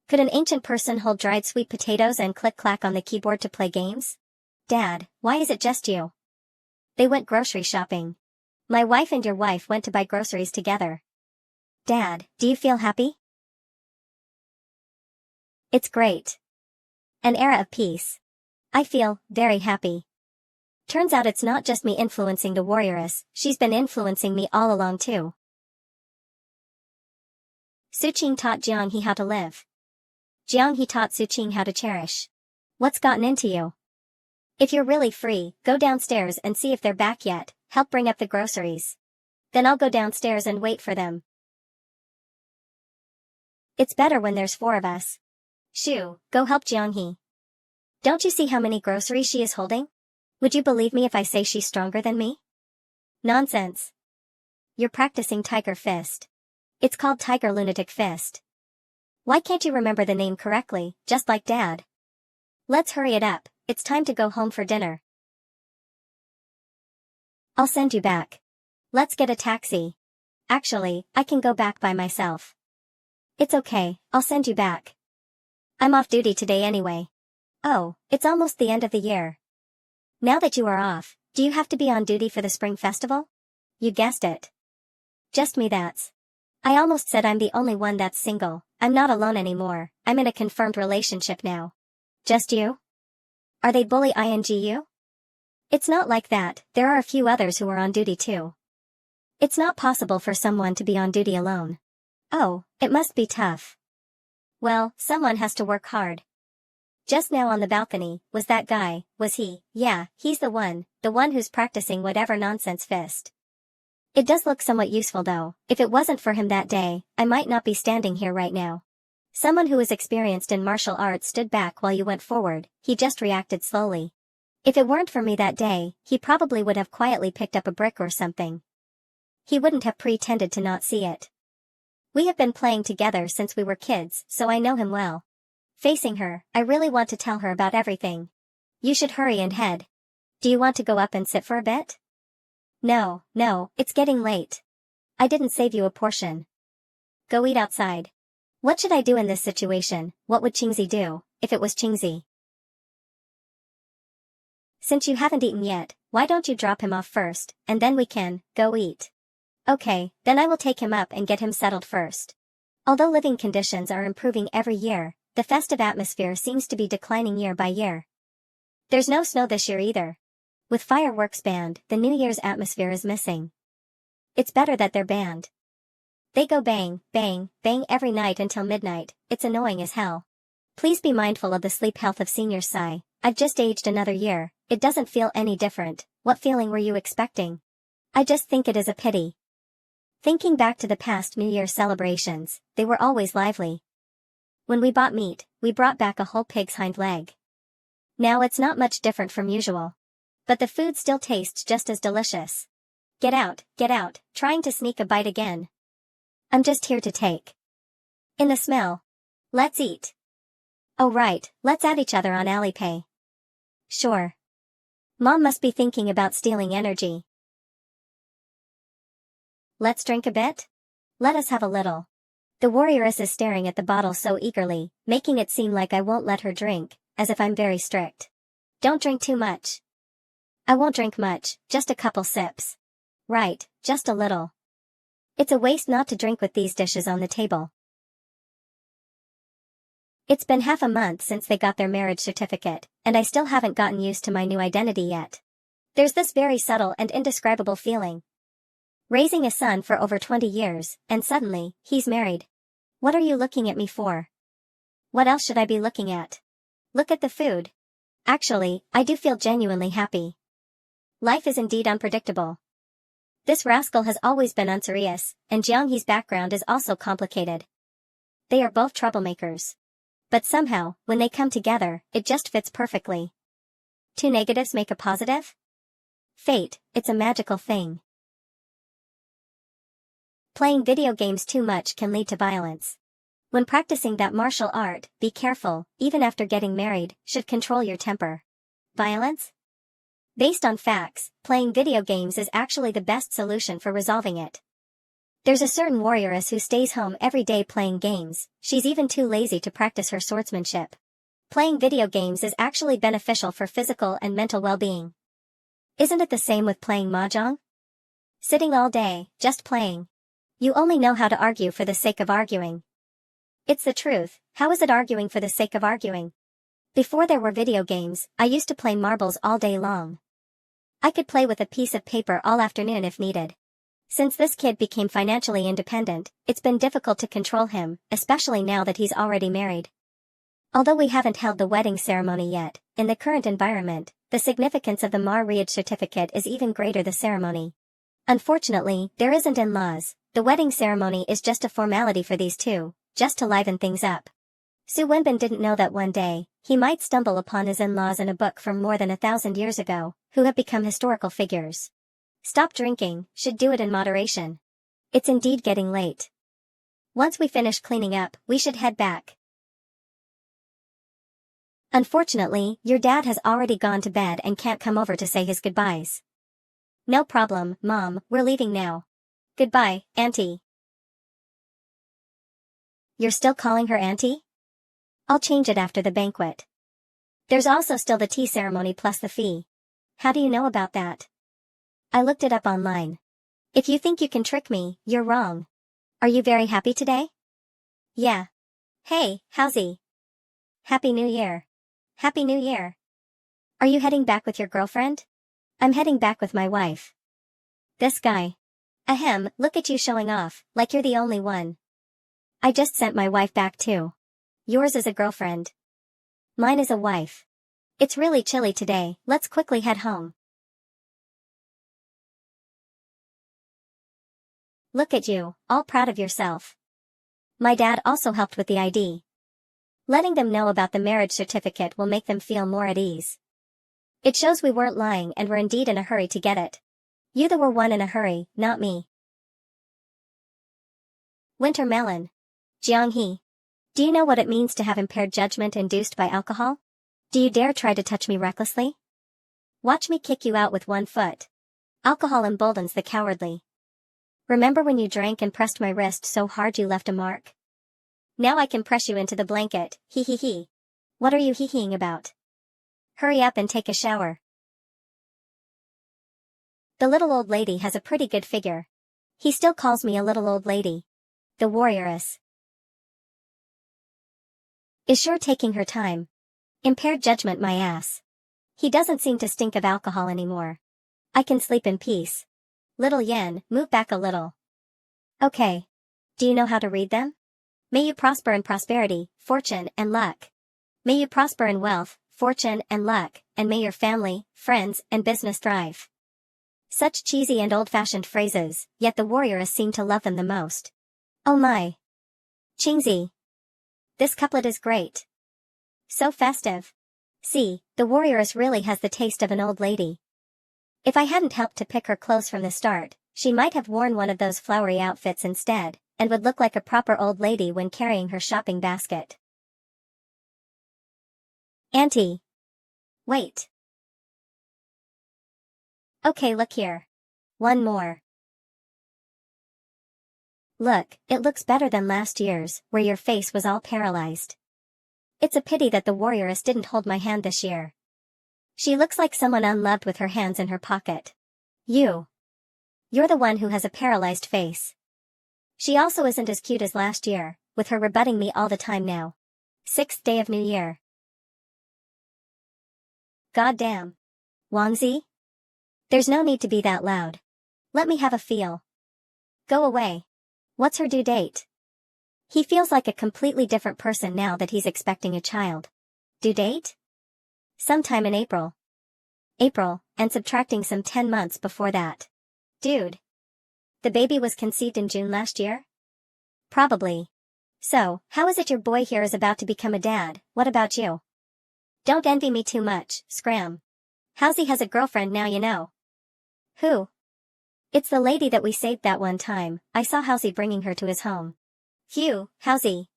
Could an ancient person hold dried sweet potatoes and click-clack on the keyboard to play games? Dad, why is it just you? They went grocery shopping. My wife and your wife went to buy groceries together. Dad, do you feel happy? It's great. An era of peace. I feel very happy. Turns out it's not just me influencing the warrioress, she's been influencing me all along too. Suqing taught Jiang how to live. Jiang taught Suqing how to cherish. What's gotten into you? If you're really free, go downstairs and see if they're back yet, help bring up the groceries. Then I'll go downstairs and wait for them. It's better when there's 4 of us. Shoo, go help Jiang. Don't you see how many groceries she is holding? Would you believe me if I say she's stronger than me? Nonsense. You're practicing Tiger Fist. It's called Tiger Lunatic Fist. Why can't you remember the name correctly, just like Dad? Let's hurry it up, it's time to go home for dinner. I'll send you back. Let's get a taxi. Actually, I can go back by myself. It's okay, I'll send you back. I'm off duty today anyway. Oh, it's almost the end of the year. Now that you are off, do you have to be on duty for the Spring Festival? You guessed it. Just me that's. I almost said I'm the only one that's single. I'm not alone anymore, I'm in a confirmed relationship now. Just you? Are they bullying you? It's not like that, there are a few others who are on duty too. It's not possible for someone to be on duty alone. Oh, it must be tough. Well, someone has to work hard. Just now on the balcony, was that guy, was he? Yeah, he's the one who's practicing whatever nonsense fist. It does look somewhat useful though. If it wasn't for him that day, I might not be standing here right now. Someone who is experienced in martial arts stood back while you went forward, he just reacted slowly. If it weren't for me that day, he probably would have quietly picked up a brick or something. He wouldn't have pretended to not see it. We have been playing together since we were kids, so I know him well. Facing her, I really want to tell her about everything. You should hurry and head. Do you want to go up and sit for a bit? No, it's getting late. I didn't save you a portion. Go eat outside. What should I do in this situation? What would Qingzi do, if it was Qingzi? Since you haven't eaten yet, why don't you drop him off first, and then we can go eat. Okay, then I will take him up and get him settled first. Although living conditions are improving every year, the festive atmosphere seems to be declining year by year. There's no snow this year either. With fireworks banned, the New Year's atmosphere is missing. It's better that they're banned. They go bang, bang, bang every night until midnight, it's annoying as hell. Please be mindful of the sleep health of seniors. Sigh, I've just aged another year, it doesn't feel any different. What feeling were you expecting? I just think it is a pity. Thinking back to the past New Year celebrations, they were always lively. When we bought meat, we brought back a whole pig's hind leg. Now it's not much different from usual. But the food still tastes just as delicious. Get out, trying to sneak a bite again. I'm just here to take in the smell. Let's eat. Oh right, let's add each other on Alipay. Sure. Mom must be thinking about stealing energy. Let's drink a bit? Let us have a little. The warrioress is staring at the bottle so eagerly, making it seem like I won't let her drink, as if I'm very strict. Don't drink too much. I won't drink much, just a couple sips. Right, just a little. It's a waste not to drink with these dishes on the table. It's been half a month since they got their marriage certificate, and I still haven't gotten used to my new identity yet. There's this very subtle and indescribable feeling. Raising a son for over 20 years, and suddenly, he's married. What are you looking at me for? What else should I be looking at? Look at the food. Actually, I do feel genuinely happy. Life is indeed unpredictable. This rascal has always been unserious, and Jianghe's background is also complicated. They are both troublemakers. But somehow, when they come together, it just fits perfectly. Two negatives make a positive? Fate, it's a magical thing. Playing video games too much can lead to violence. When practicing that martial art, be careful, even after getting married, should control your temper. Violence? Based on facts, playing video games is actually the best solution for resolving it. There's a certain warrioress who stays home every day playing games. She's even too lazy to practice her swordsmanship. Playing video games is actually beneficial for physical and mental well-being. Isn't it the same with playing mahjong? Sitting all day, just playing. You only know how to argue for the sake of arguing. It's the truth. How is it arguing for the sake of arguing? Before there were video games, I used to play marbles all day long. I could play with a piece of paper all afternoon if needed. Since this kid became financially independent, it's been difficult to control him, especially now that he's already married. Although we haven't held the wedding ceremony yet, in the current environment, the significance of the marriage certificate is even greater the ceremony. Unfortunately, there isn't in-laws. The wedding ceremony is just a formality for these two, just to liven things up. Su Wenbin didn't know that one day, he might stumble upon his in-laws in a book from more than 1,000 years ago, who have become historical figures. Stop drinking, should do it in moderation. It's indeed getting late. Once we finish cleaning up, we should head back. Unfortunately, your dad has already gone to bed and can't come over to say his goodbyes. No problem, Mom, we're leaving now. Goodbye, Auntie. You're still calling her Auntie? I'll change it after the banquet. There's also still the tea ceremony plus the fee. How do you know about that? I looked it up online. If you think you can trick me, you're wrong. Are you very happy today? Yeah. Hey, howsy? Happy New Year. Happy New Year. Are you heading back with your girlfriend? I'm heading back with my wife. This guy. Ahem, look at you showing off, like you're the only one. I just sent my wife back too. Yours is a girlfriend. Mine is a wife. It's really chilly today, let's quickly head home. Look at you, all proud of yourself. My dad also helped with the ID. Letting them know about the marriage certificate will make them feel more at ease. It shows we weren't lying and were indeed in a hurry to get it. You the were one in a hurry, not me. Winter melon. Jianghe. Do you know what it means to have impaired judgment induced by alcohol? Do you dare try to touch me recklessly? Watch me kick you out with one foot. Alcohol emboldens the cowardly. Remember when you drank and pressed my wrist so hard you left a mark? Now I can press you into the blanket, hee hee hee. What are you hee-heeing about? Hurry up and take a shower. The little old lady has a pretty good figure. He still calls me a little old lady. The warrioress is sure taking her time. Impaired judgment my ass. He doesn't seem to stink of alcohol anymore. I can sleep in peace. Little Yen, move back a little. Okay. Do you know how to read them? May you prosper in prosperity, fortune, and luck. May you prosper in wealth, fortune, and luck, and may your family, friends, and business thrive. Such cheesy and old-fashioned phrases, yet the warriors seem to love them the most. Oh my. Chingzi. This couplet is great. So festive. See, the warrioress really has the taste of an old lady. If I hadn't helped to pick her clothes from the start, she might have worn one of those flowery outfits instead, and would look like a proper old lady when carrying her shopping basket. Auntie. Wait. Okay, look here. One more. Look, it looks better than last year's, where your face was all paralyzed. It's a pity that the warrioress didn't hold my hand this year. She looks like someone unloved with her hands in her pocket. You're the one who has a paralyzed face. She also isn't as cute as last year, with her rebutting me all the time now. 6th day of New Year. Goddamn. Wangzi? There's no need to be that loud. Let me have a feel. Go away. What's her due date? He feels like a completely different person now that he's expecting a child. Due date? Sometime in April. April, and subtracting some 10 months before that. Dude. The baby was conceived in June last year? Probably. So, how is it your boy here is about to become a dad? What about you? Don't envy me too much, scram. Howsy has a girlfriend now, you know. Who? It's the lady that we saved that one time. I saw Howsy bringing her to his home. Phew, Howsy.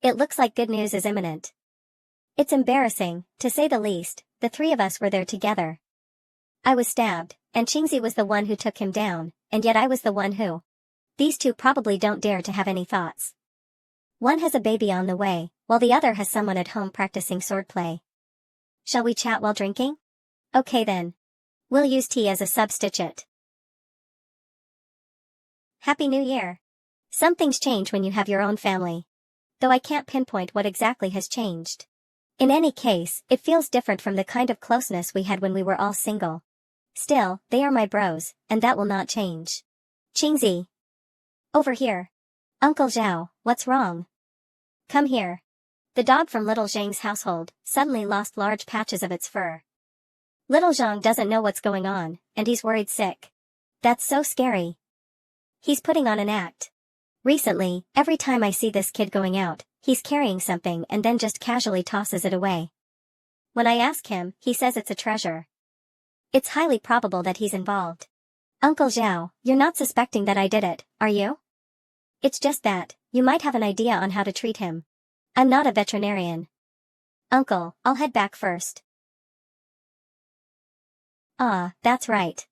It looks like good news is imminent. It's embarrassing, to say the least. The three of us were there together. I was stabbed, and Chingzi was the one who took him down, and yet I was the one who. These two probably don't dare to have any thoughts. One has a baby on the way, while the other has someone at home practicing swordplay. Shall we chat while drinking? Okay then. We'll use tea as a substitute. Happy New Year. Some things change when you have your own family. Though I can't pinpoint what exactly has changed. In any case, it feels different from the kind of closeness we had when we were all single. Still, they are my bros, and that will not change. Chingzi. Over here. Uncle Zhao, what's wrong? Come here. The dog from Little Zhang's household suddenly lost large patches of its fur. Little Zhang doesn't know what's going on, and he's worried sick. That's so scary. He's putting on an act. Recently, every time I see this kid going out, he's carrying something and then just casually tosses it away. When I ask him, he says it's a treasure. It's highly probable that he's involved. Uncle Zhao, you're not suspecting that I did it, are you? It's just that, you might have an idea on how to treat him. I'm not a veterinarian. Uncle, I'll head back first. Ah, that's right.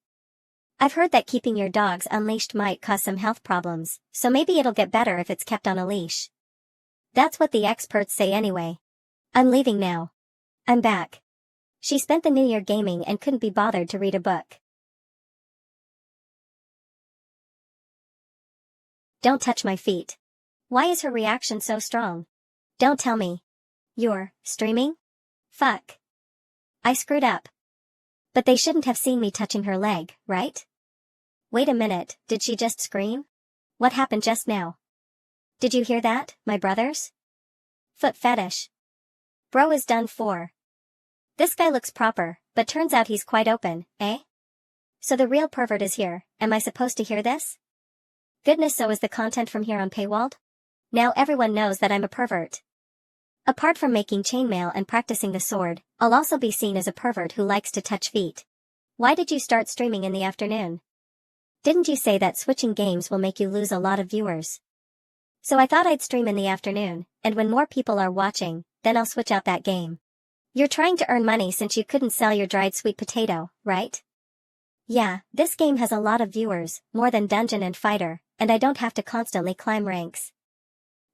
I've heard that keeping your dogs unleashed might cause some health problems, so maybe it'll get better if it's kept on a leash. That's what the experts say anyway. I'm leaving now. I'm back. She spent the New Year gaming and couldn't be bothered to read a book. Don't touch my feet. Why is her reaction so strong? Don't tell me. You're streaming? Fuck. I screwed up. But they shouldn't have seen me touching her leg, right? Wait a minute, did she just scream? What happened just now? Did you hear that, my brothers? Foot fetish. Bro is done for. This guy looks proper, but turns out he's quite open, eh? So the real pervert is here, am I supposed to hear this? Goodness, so is the content from here on paywalled? Now everyone knows that I'm a pervert. Apart from making chainmail and practicing the sword, I'll also be seen as a pervert who likes to touch feet. Why did you start streaming in the afternoon? Didn't you say that switching games will make you lose a lot of viewers? So I thought I'd stream in the afternoon, and when more people are watching, then I'll switch out that game. You're trying to earn money since you couldn't sell your dried sweet potato, right? Yeah, this game has a lot of viewers, more than Dungeon and Fighter, and I don't have to constantly climb ranks.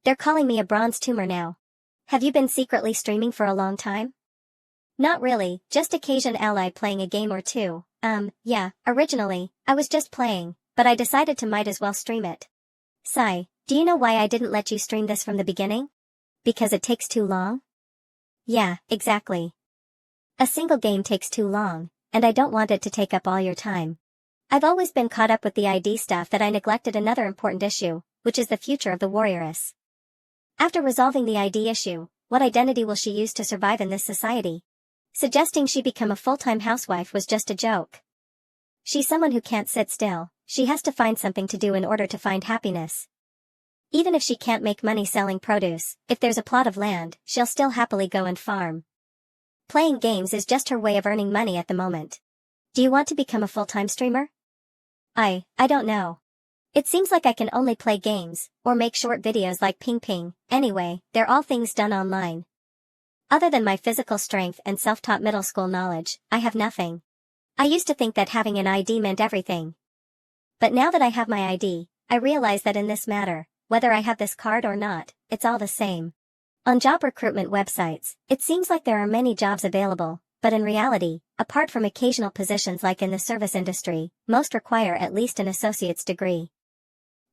They're calling me a bronze tumor now. Have you been secretly streaming for a long time? Not really, just occasion ally playing a game or two. Yeah, originally, I was just playing, but I decided to might as well stream it. Sai, do you know why I didn't let you stream this from the beginning? Because it takes too long? Yeah, exactly. A single game takes too long, and I don't want it to take up all your time. I've always been caught up with the ID stuff that I neglected another important issue, which is the future of the warrioress. After resolving the ID issue, what identity will she use to survive in this society? Suggesting she become a full-time housewife was just a joke. She's someone who can't sit still, she has to find something to do in order to find happiness. Even if she can't make money selling produce, if there's a plot of land, she'll still happily go and farm. Playing games is just her way of earning money at the moment. Do you want to become a full-time streamer? I don't know. It seems like I can only play games, or make short videos like Ping Ping. Anyway, they're all things done online. Other than my physical strength and self-taught middle school knowledge, I have nothing. I used to think that having an ID meant everything. But now that I have my ID, I realize that in this matter, whether I have this card or not, it's all the same. On job recruitment websites, it seems like there are many jobs available, but in reality, apart from occasional positions like in the service industry, most require at least an associate's degree.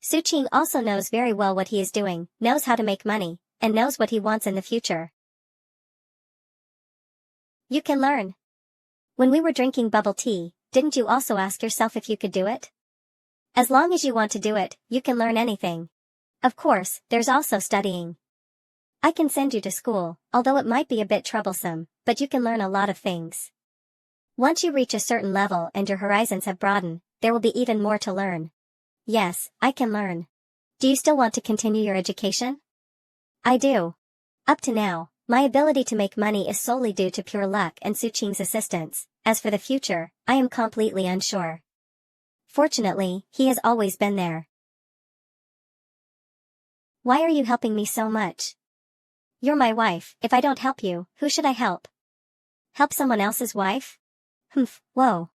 Suqing also knows very well what he is doing, knows how to make money, and knows what he wants in the future. You can learn. When we were drinking bubble tea, didn't you also ask yourself if you could do it? As long as you want to do it, you can learn anything. Of course, there's also studying. I can send you to school, although it might be a bit troublesome, but you can learn a lot of things. Once you reach a certain level and your horizons have broadened, there will be even more to learn. Yes, I can learn. Do you still want to continue your education? I do. Up to now, my ability to make money is solely due to pure luck and Suqing's assistance. As for the future, I am completely unsure. Fortunately, he has always been there. Why are you helping me so much? You're my wife. If I don't help you, who should I help? Help someone else's wife? Humph, whoa.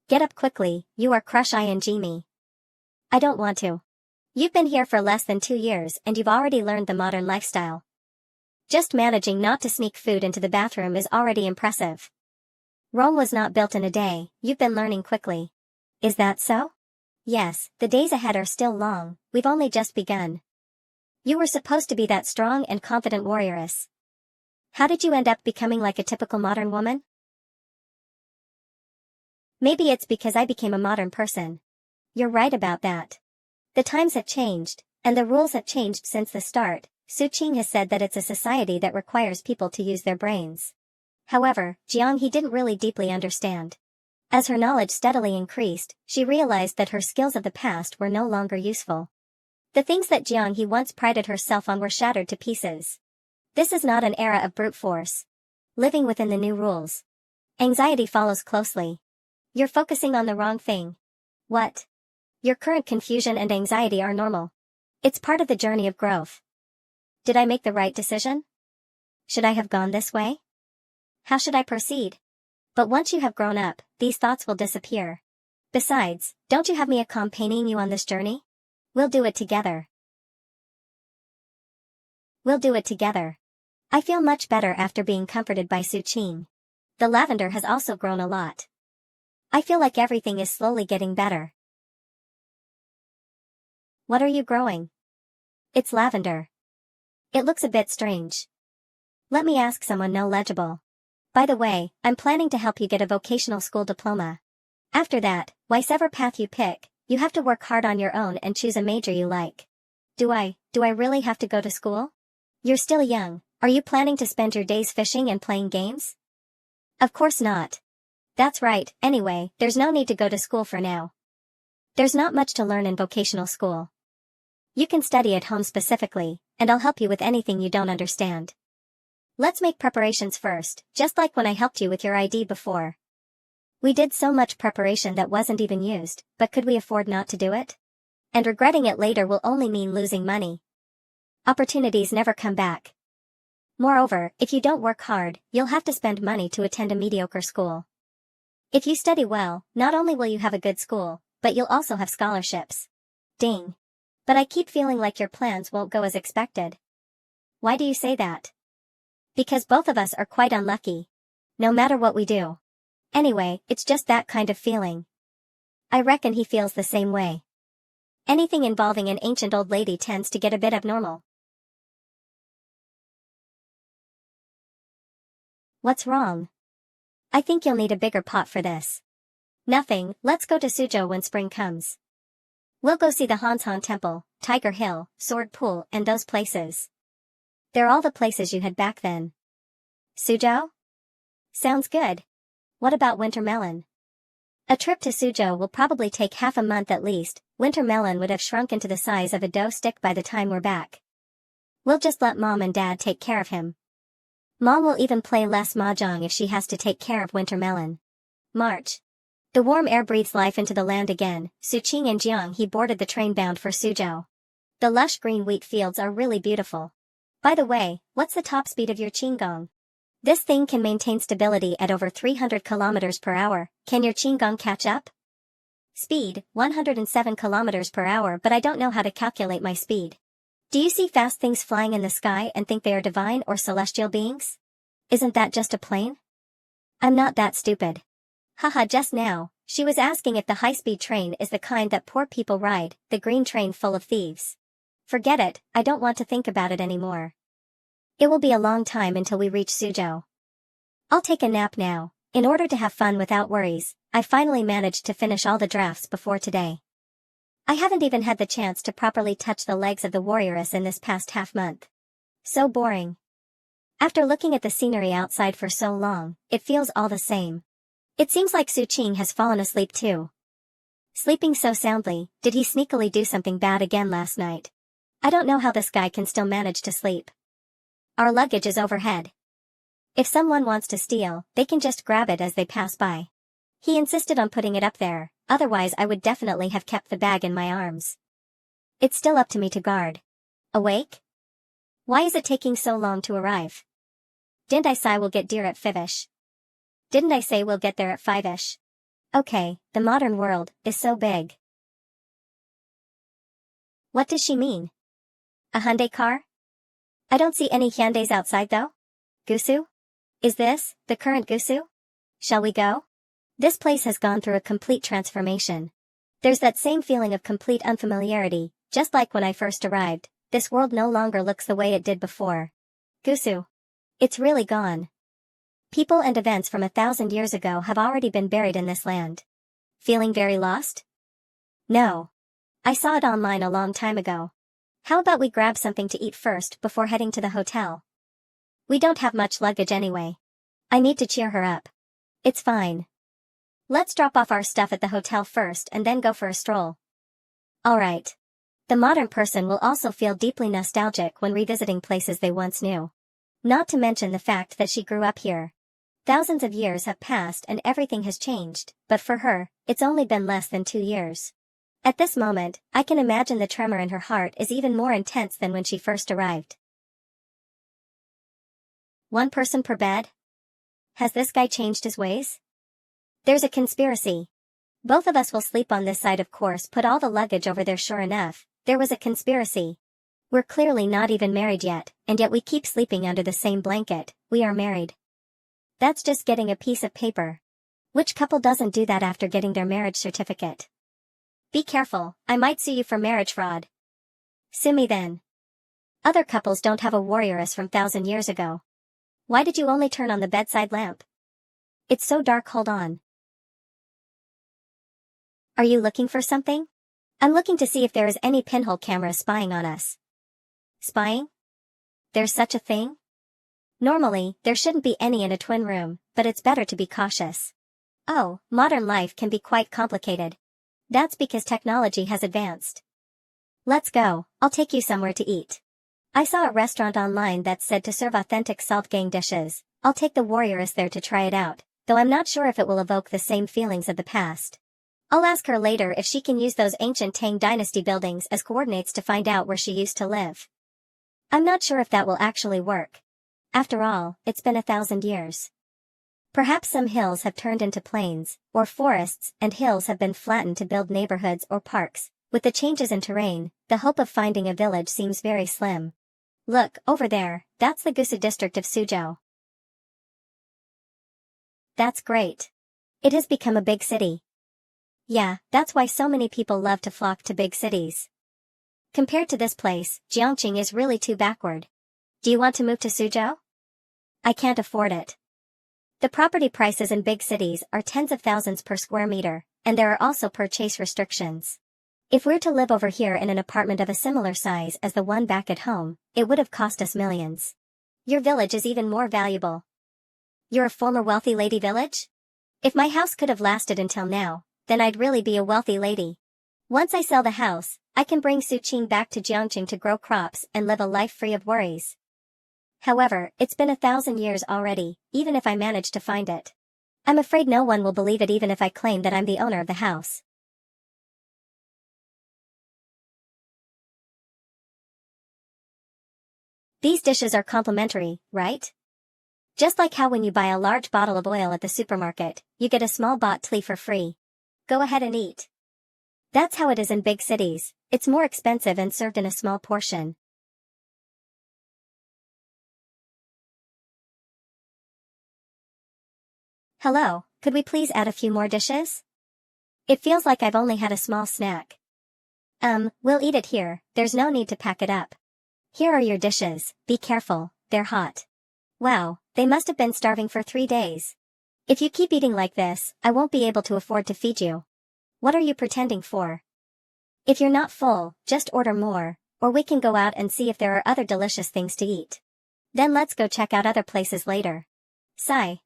Get up quickly, you are ing me. I don't want to. You've been here for less than 2 years and you've already learned the modern lifestyle. Just managing not to sneak food into the bathroom is already impressive. Rome was not built in a day, you've been learning quickly. Is that so? Yes, the days ahead are still long, we've only just begun. You were supposed to be that strong and confident warrioress. How did you end up becoming like a typical modern woman? Maybe it's because I became a modern person. You're right about that. The times have changed, and the rules have changed since the start. Suqing has said that it's a society that requires people to use their brains. However, Jiang he didn't really deeply understand. As her knowledge steadily increased, she realized that her skills of the past were no longer useful. The things that Jiang he once prided herself on were shattered to pieces. This is not an era of brute force. Living within the new rules. Anxiety follows closely. You're focusing on the wrong thing. What? Your current confusion and anxiety are normal. It's part of the journey of growth. Did I make the right decision? Should I have gone this way? How should I proceed? But once you have grown up, these thoughts will disappear. Besides, don't you have me accompanying you on this journey? We'll do it together. We'll do it together. I feel much better after being comforted by Suqing. The lavender has also grown a lot. I feel like everything is slowly getting better. What are you growing? It's lavender. It looks a bit strange. Let me ask someone knowledgeable. By the way, I'm planning to help you get a vocational school diploma. After that, whichever path you pick, you have to work hard on your own and choose a major you like. Do I really have to go to school? You're still young, are you planning to spend your days fishing and playing games? Of course not. That's right, anyway, there's no need to go to school for now. There's not much to learn in vocational school. You can study at home specifically, and I'll help you with anything you don't understand. Let's make preparations first, just like when I helped you with your ID before. We did so much preparation that wasn't even used, but could we afford not to do it? And regretting it later will only mean losing money. Opportunities never come back. Moreover, if you don't work hard, you'll have to spend money to attend a mediocre school. If you study well, not only will you have a good school, but you'll also have scholarships. Ding. But I keep feeling like your plans won't go as expected. Why do you say that? Because both of us are quite unlucky. No matter what we do. Anyway, it's just that kind of feeling. I reckon he feels the same way. Anything involving an ancient old lady tends to get a bit abnormal. What's wrong? I think you'll need a bigger pot for this. Nothing, let's go to Suzhou when spring comes. We'll go see the Hanshan Temple, Tiger Hill, Sword Pool, and those places. They're all the places you had back then. Suzhou? Sounds good. What about winter melon? A trip to Suzhou will probably take half a month at least. Winter melon would have shrunk into the size of a dough stick by the time we're back. We'll just let Mom and Dad take care of him. Mom will even play less mahjong if she has to take care of winter melon. March. The warm air breathes life into the land again. Suqing and Jiang he boarded the train bound for Suzhou. The lush green wheat fields are really beautiful. By the way, what's the top speed of your Qinggong? This thing can maintain stability at over 300 kilometers per hour. Can your Qinggong catch up? Speed, 107 kilometers per hour, but I don't know how to calculate my speed. Do you see fast things flying in the sky and think they are divine or celestial beings? Isn't that just a plane? I'm not that stupid. Haha, just now, she was asking if the high-speed train is the kind that poor people ride, the green train full of thieves. Forget it, I don't want to think about it anymore. It will be a long time until we reach Suzhou. I'll take a nap now. In order to have fun without worries, I finally managed to finish all the drafts before today. I haven't even had the chance to properly touch the legs of the warrioress in this past half month. So boring. After looking at the scenery outside for so long, it feels all the same. It seems like Suqing has fallen asleep too. Sleeping so soundly, did he sneakily do something bad again last night? I don't know how this guy can still manage to sleep. Our luggage is overhead. If someone wants to steal, they can just grab it as they pass by. He insisted on putting it up there, otherwise I would definitely have kept the bag in my arms. It's still up to me to guard. Awake? Why is it taking so long to arrive? Didn't I say we'll get deer at 5ish? Didn't I say we'll get there at 5ish? Okay, the modern world is so big. What does she mean? A Hyundai car? I don't see any Hyundais outside though. Gusu? Is this the current Gusu? Shall we go? This place has gone through a complete transformation. There's that same feeling of complete unfamiliarity, just like when I first arrived. This world no longer looks the way it did before. Gusu. It's really gone. People and events from 1,000 years ago have already been buried in this land. Feeling very lost? No. I saw it online a long time ago. How about we grab something to eat first before heading to the hotel? We don't have much luggage anyway. I need to cheer her up. It's fine. Let's drop off our stuff at the hotel first and then go for a stroll. Alright. The modern person will also feel deeply nostalgic when revisiting places they once knew. Not to mention the fact that she grew up here. Thousands of years have passed and everything has changed, but for her, it's only been less than 2 years. At this moment, I can imagine the tremor in her heart is even more intense than when she first arrived. One person per bed? Has this guy changed his ways? There's a conspiracy. Both of us will sleep on this side, of course. Put all the luggage over there. Sure enough, there was a conspiracy. We're clearly not even married yet, and yet we keep sleeping under the same blanket. We are married. That's just getting a piece of paper. Which couple doesn't do that after getting their marriage certificate? Be careful, I might sue you for marriage fraud. Sue me then. Other couples don't have a warrioress from 1,000 years ago. Why did you only turn on the bedside lamp? It's so dark. Hold on. Are you looking for something? I'm looking to see if there is any pinhole camera spying on us. Spying? There's such a thing? Normally, there shouldn't be any in a twin room, but it's better to be cautious. Oh, modern life can be quite complicated. That's because technology has advanced. Let's go, I'll take you somewhere to eat. I saw a restaurant online that said to serve authentic salt gang dishes. I'll take the warrioress there to try it out, though I'm not sure if it will evoke the same feelings of the past. I'll ask her later if she can use those ancient Tang Dynasty buildings as coordinates to find out where she used to live. I'm not sure if that will actually work. After all, it's been 1,000 years. Perhaps some hills have turned into plains, or forests and hills have been flattened to build neighborhoods or parks. With the changes in terrain, the hope of finding a village seems very slim. Look, over there, that's the Gusu district of Suzhou. That's great. It has become a big city. Yeah, that's why so many people love to flock to big cities. Compared to this place, Jiangqing is really too backward. Do you want to move to Suzhou? I can't afford it. The property prices in big cities are tens of thousands per square meter, and there are also purchase restrictions. If we're to live over here in an apartment of a similar size as the one back at home, it would have cost us millions. Your village is even more valuable. You're a former wealthy lady village? If my house could have lasted until now, then I'd really be a wealthy lady. Once I sell the house, I can bring Suqing back to Jiangqing to grow crops and live a life free of worries. However, it's been 1,000 years already, even if I manage to find it. I'm afraid no one will believe it even if I claim that I'm the owner of the house. These dishes are complimentary, right? Just like how when you buy a large bottle of oil at the supermarket, you get a small bottle for free. Go ahead and eat. That's how it is in big cities. It's more expensive and served in a small portion. Hello, could we please add a few more dishes? It feels like I've only had a small snack. We'll eat it here, there's no need to pack it up. Here are your dishes, be careful, they're hot. Wow, they must have been starving for 3 days. If you keep eating like this, I won't be able to afford to feed you. What are you pretending for? If you're not full, just order more, or we can go out and see if there are other delicious things to eat. Then let's go check out other places later. Sigh.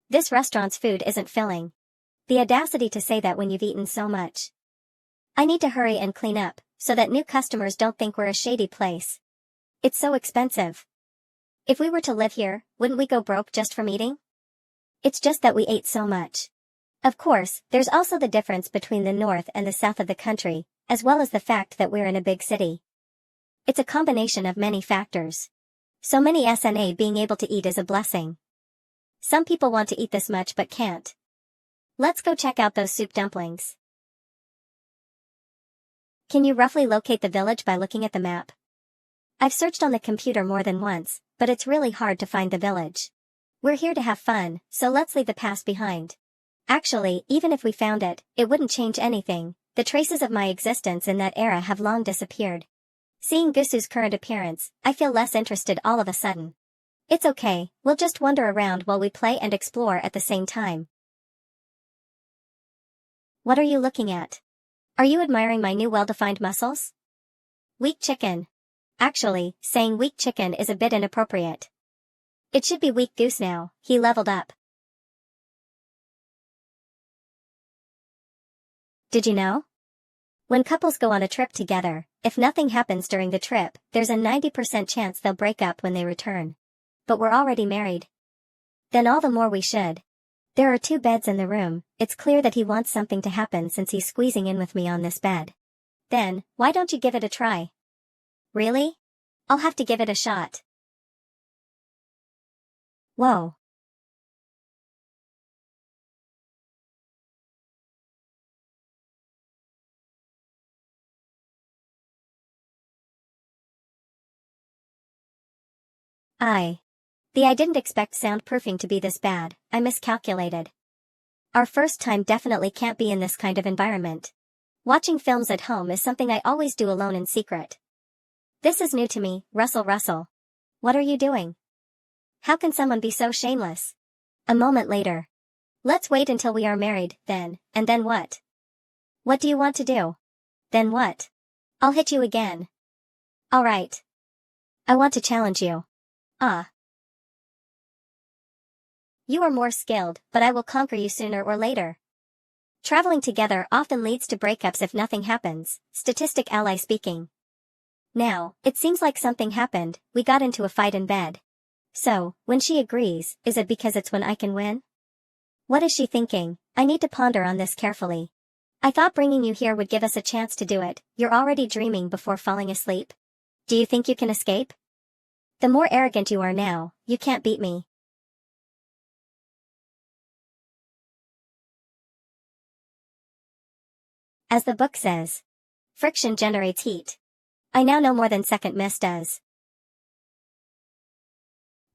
This restaurant's food isn't filling. The audacity to say that when you've eaten so much. I need to hurry and clean up, so that new customers don't think we're a shady place. It's so expensive. If we were to live here, wouldn't we go broke just from eating? It's just that we ate so much. Of course, there's also the difference between the north and the south of the country, as well as the fact that we're in a big city. It's a combination of many factors. So many SNA being able to eat is a blessing. Some people want to eat this much but can't. Let's go check out those soup dumplings. Can you roughly locate the village by looking at the map? I've searched on the computer more than once, but it's really hard to find the village. We're here to have fun, so let's leave the past behind. Actually, even if we found it, it wouldn't change anything. The traces of my existence in that era have long disappeared. Seeing Gusu's current appearance, I feel less interested all of a sudden. It's okay, we'll just wander around while we play and explore at the same time. What are you looking at? Are you admiring my new well-defined muscles? Weak chicken. Actually, saying weak chicken is a bit inappropriate. It should be weak goose now, he leveled up. Did you know? When couples go on a trip together, if nothing happens during the trip, there's a 90% chance they'll break up when they return. But we're already married. Then all the more we should. There are 2 beds in the room, it's clear that he wants something to happen since he's squeezing in with me on this bed. Then, why don't you give it a try? Really? I'll have to give it a shot. Whoa. I didn't expect soundproofing to be this bad, I miscalculated. Our first time definitely can't be in this kind of environment. Watching films at home is something I always do alone in secret. This is new to me, Russell. What are you doing? How can someone be so shameless? A moment later. Let's wait until we are married, then, and then what? What do you want to do? Then what? I'll hit you again. Alright. I want to challenge you. You are more skilled, but I will conquer you sooner or later. Traveling together often leads to breakups if nothing happens, statistic ally speaking. Now, it seems like something happened, we got into a fight in bed. So, when she agrees, is it because it's when I can win? What is she thinking? I need to ponder on this carefully. I thought bringing you here would give us a chance to do it. You're already dreaming before falling asleep? Do you think you can escape? The more arrogant you are now, you can't beat me. As the book says, friction generates heat. I now know more than second miss does.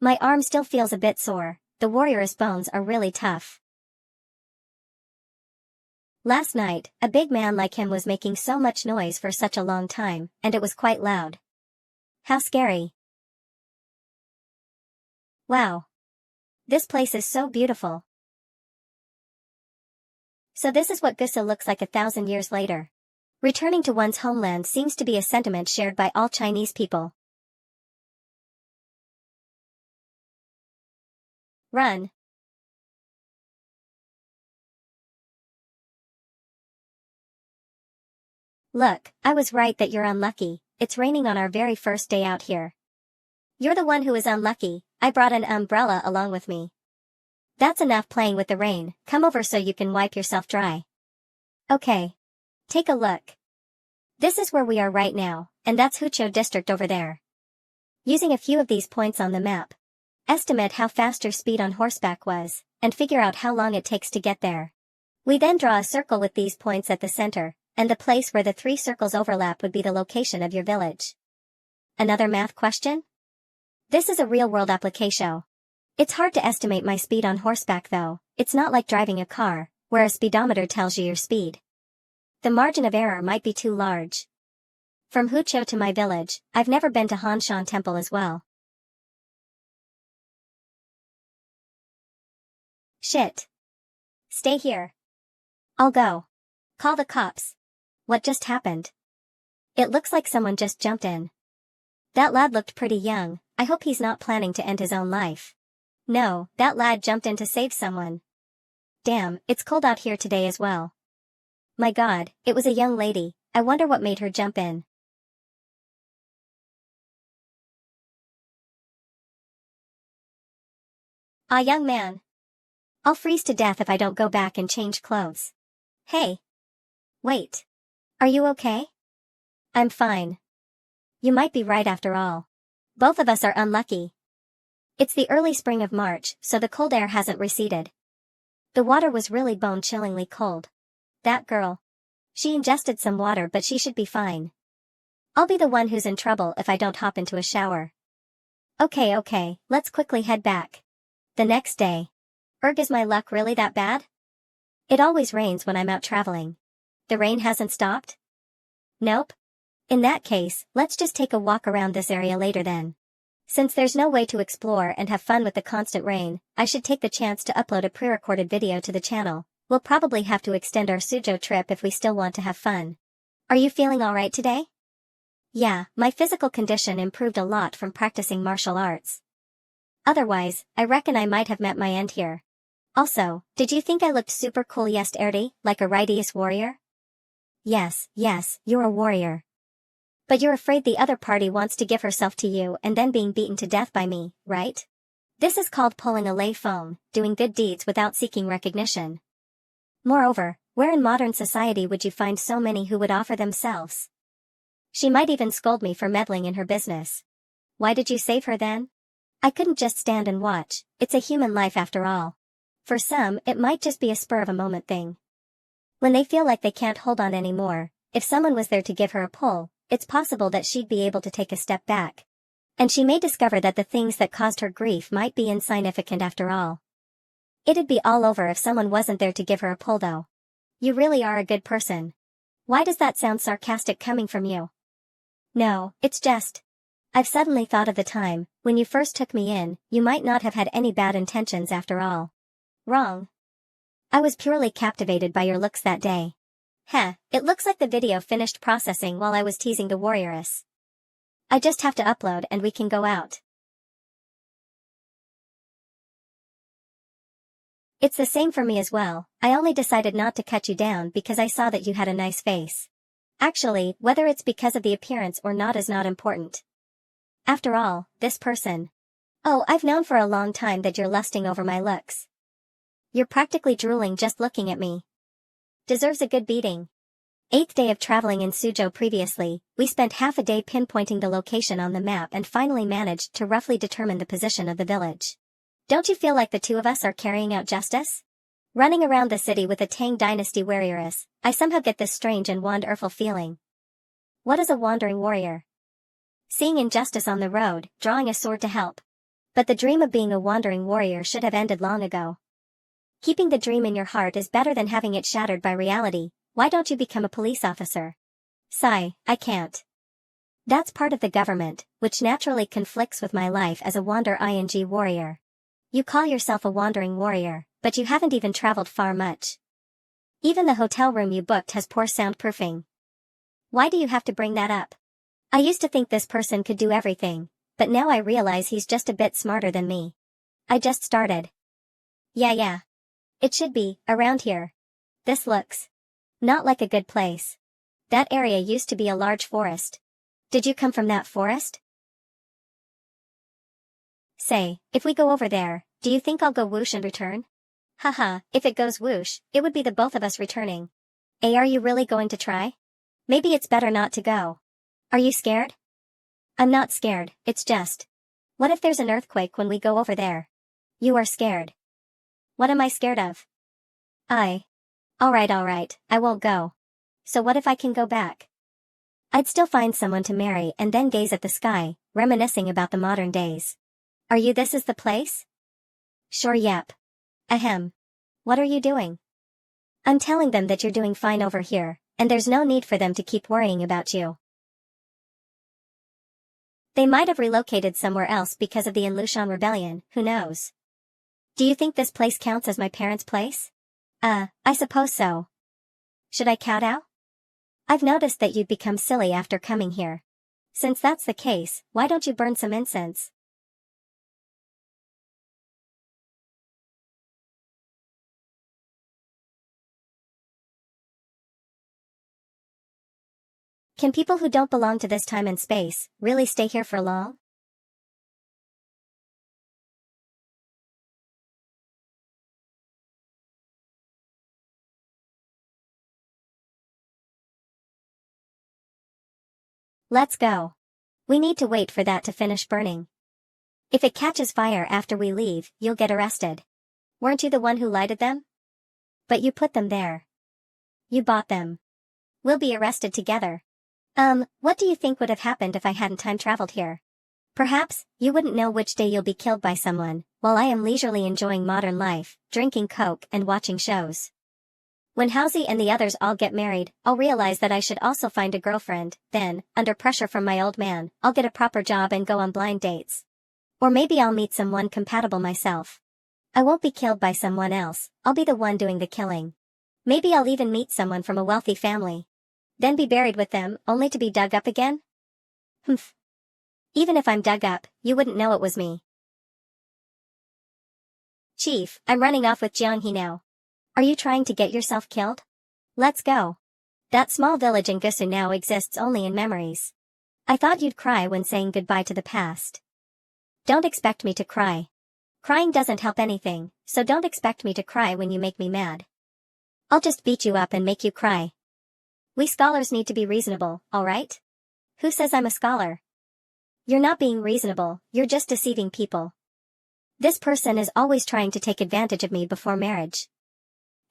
My arm still feels a bit sore, the warrior's bones are really tough. Last night, a big man like him was making so much noise for such a long time, and it was quite loud. How scary. Wow. This place is so beautiful. So this is what Gusa looks like 1,000 years later. Returning to one's homeland seems to be a sentiment shared by all Chinese people. Run. Look, I was right that you're unlucky. It's raining on our very first day out here. You're the one who is unlucky. I brought an umbrella along with me. That's enough playing with the rain. Come over so you can wipe yourself dry. Okay. Take a look. This is where we are right now, and that's Hucho district over there. Using a few of these points on the map, estimate how fast your speed on horseback was, and figure out how long it takes to get there. We then draw a circle with these points at the center, and the place where the 3 circles overlap would be the location of your village. Another math question? This is a real-world application. It's hard to estimate my speed on horseback though. It's not like driving a car, where a speedometer tells you your speed. The margin of error might be too large. From Hucho to my village, I've never been to Hanshan Temple as well. Shit. Stay here. I'll go. Call the cops. What just happened? It looks like someone just jumped in. That lad looked pretty young. I hope he's not planning to end his own life. No, that lad jumped in to save someone. Damn, it's cold out here today as well. My God, it was a young lady. I wonder what made her jump in. Ah, young man. I'll freeze to death if I don't go back and change clothes. Hey. Wait. Are you okay? I'm fine. You might be right after all. Both of us are unlucky. It's the early spring of March, so the cold air hasn't receded. The water was really bone-chillingly cold. That girl. She ingested some water but she should be fine. I'll be the one who's in trouble if I don't hop into a shower. Okay, let's quickly head back. The next day. Is my luck really that bad? It always rains when I'm out traveling. The rain hasn't stopped? Nope. In that case, let's just take a walk around this area later then. Since there's no way to explore and have fun with the constant rain, I should take the chance to upload a pre-recorded video to the channel. We'll probably have to extend our Suzhou trip if we still want to have fun. Are you feeling alright today? Yeah, my physical condition improved a lot from practicing martial arts. Otherwise, I reckon I might have met my end here. Also, did you think I looked super cool yesterday, like a righteous warrior? Yes, you're a warrior. But you're afraid the other party wants to give herself to you and then being beaten to death by me, right? This is called pulling a lay phone, doing good deeds without seeking recognition. Moreover, where in modern society would you find so many who would offer themselves? She might even scold me for meddling in her business. Why did you save her then? I couldn't just stand and watch. It's a human life after all. For some, it might just be a spur of a moment thing. When they feel like they can't hold on anymore, if someone was there to give her a pull, it's possible that she'd be able to take a step back. And she may discover that the things that caused her grief might be insignificant after all. It'd be all over if someone wasn't there to give her a pull though. You really are a good person. Why does that sound sarcastic coming from you? No, it's just. I've suddenly thought of the time, when you first took me in, you might not have had any bad intentions after all. Wrong. I was purely captivated by your looks that day. Heh, it looks like the video finished processing while I was teasing the warrioress. I just have to upload and we can go out. It's the same for me as well. I only decided not to cut you down because I saw that you had a nice face. Actually, whether it's because of the appearance or not is not important. After all, this person. Oh, I've known for a long time that you're lusting over my looks. You're practically drooling just looking at me. Deserves a good beating. 8th day of traveling in Suzhou. Previously, we spent half a day pinpointing the location on the map and finally managed to roughly determine the position of the village. Don't you feel like the two of us are carrying out justice? Running around the city with a Tang Dynasty warrioress, I somehow get this strange and wonderful feeling. What is a wandering warrior? Seeing injustice on the road, drawing a sword to help. But the dream of being a wandering warrior should have ended long ago. Keeping the dream in your heart is better than having it shattered by reality. Why don't you become a police officer? Sigh, I can't. That's part of the government, which naturally conflicts with my life as a wander-ing warrior. You call yourself a wandering warrior, but you haven't even traveled far much. Even the hotel room you booked has poor soundproofing. Why do you have to bring that up? I used to think this person could do everything, but now I realize he's just a bit smarter than me. I just started. Yeah. It should be, around here. This looks not like a good place. That area used to be a large forest. Did you come from that forest? Say, if we go over there, do you think I'll go whoosh and return? Haha, if it goes whoosh, it would be the both of us returning. Are you really going to try? Maybe it's better not to go. Are you scared? I'm not scared, it's just. What if there's an earthquake when we go over there? You are scared. What am I scared of? Alright, I won't go. So what if I can go back? I'd still find someone to marry and then gaze at the sky, reminiscing about the modern days. Are you this is the place? Sure, yep. Ahem. What are you doing? I'm telling them that you're doing fine over here, and there's no need for them to keep worrying about you. They might have relocated somewhere else because of the Inlushan rebellion, who knows? Do you think this place counts as my parents' place? I suppose so. Should I kowtow? I've noticed that you'd become silly after coming here. Since that's the case, why don't you burn some incense? Can people who don't belong to this time and space really stay here for long? Let's go. We need to wait for that to finish burning. If it catches fire after we leave, you'll get arrested. Weren't you the one who lighted them? But you put them there. You bought them. We'll be arrested together. What do you think would have happened if I hadn't time traveled here? Perhaps, you wouldn't know which day you'll be killed by someone, while I am leisurely enjoying modern life, drinking Coke and watching shows. When Halsey and the others all get married, I'll realize that I should also find a girlfriend, then, under pressure from my old man, I'll get a proper job and go on blind dates. Or maybe I'll meet someone compatible myself. I won't be killed by someone else, I'll be the one doing the killing. Maybe I'll even meet someone from a wealthy family. Then be buried with them, only to be dug up again? Humph. Even if I'm dug up, you wouldn't know it was me. Chief, I'm running off with Jianghe now. Are you trying to get yourself killed? Let's go. That small village in Gusu now exists only in memories. I thought you'd cry when saying goodbye to the past. Don't expect me to cry. Crying doesn't help anything, so don't expect me to cry when you make me mad. I'll just beat you up and make you cry. We scholars need to be reasonable, alright? Who says I'm a scholar? You're not being reasonable, you're just deceiving people. This person is always trying to take advantage of me before marriage.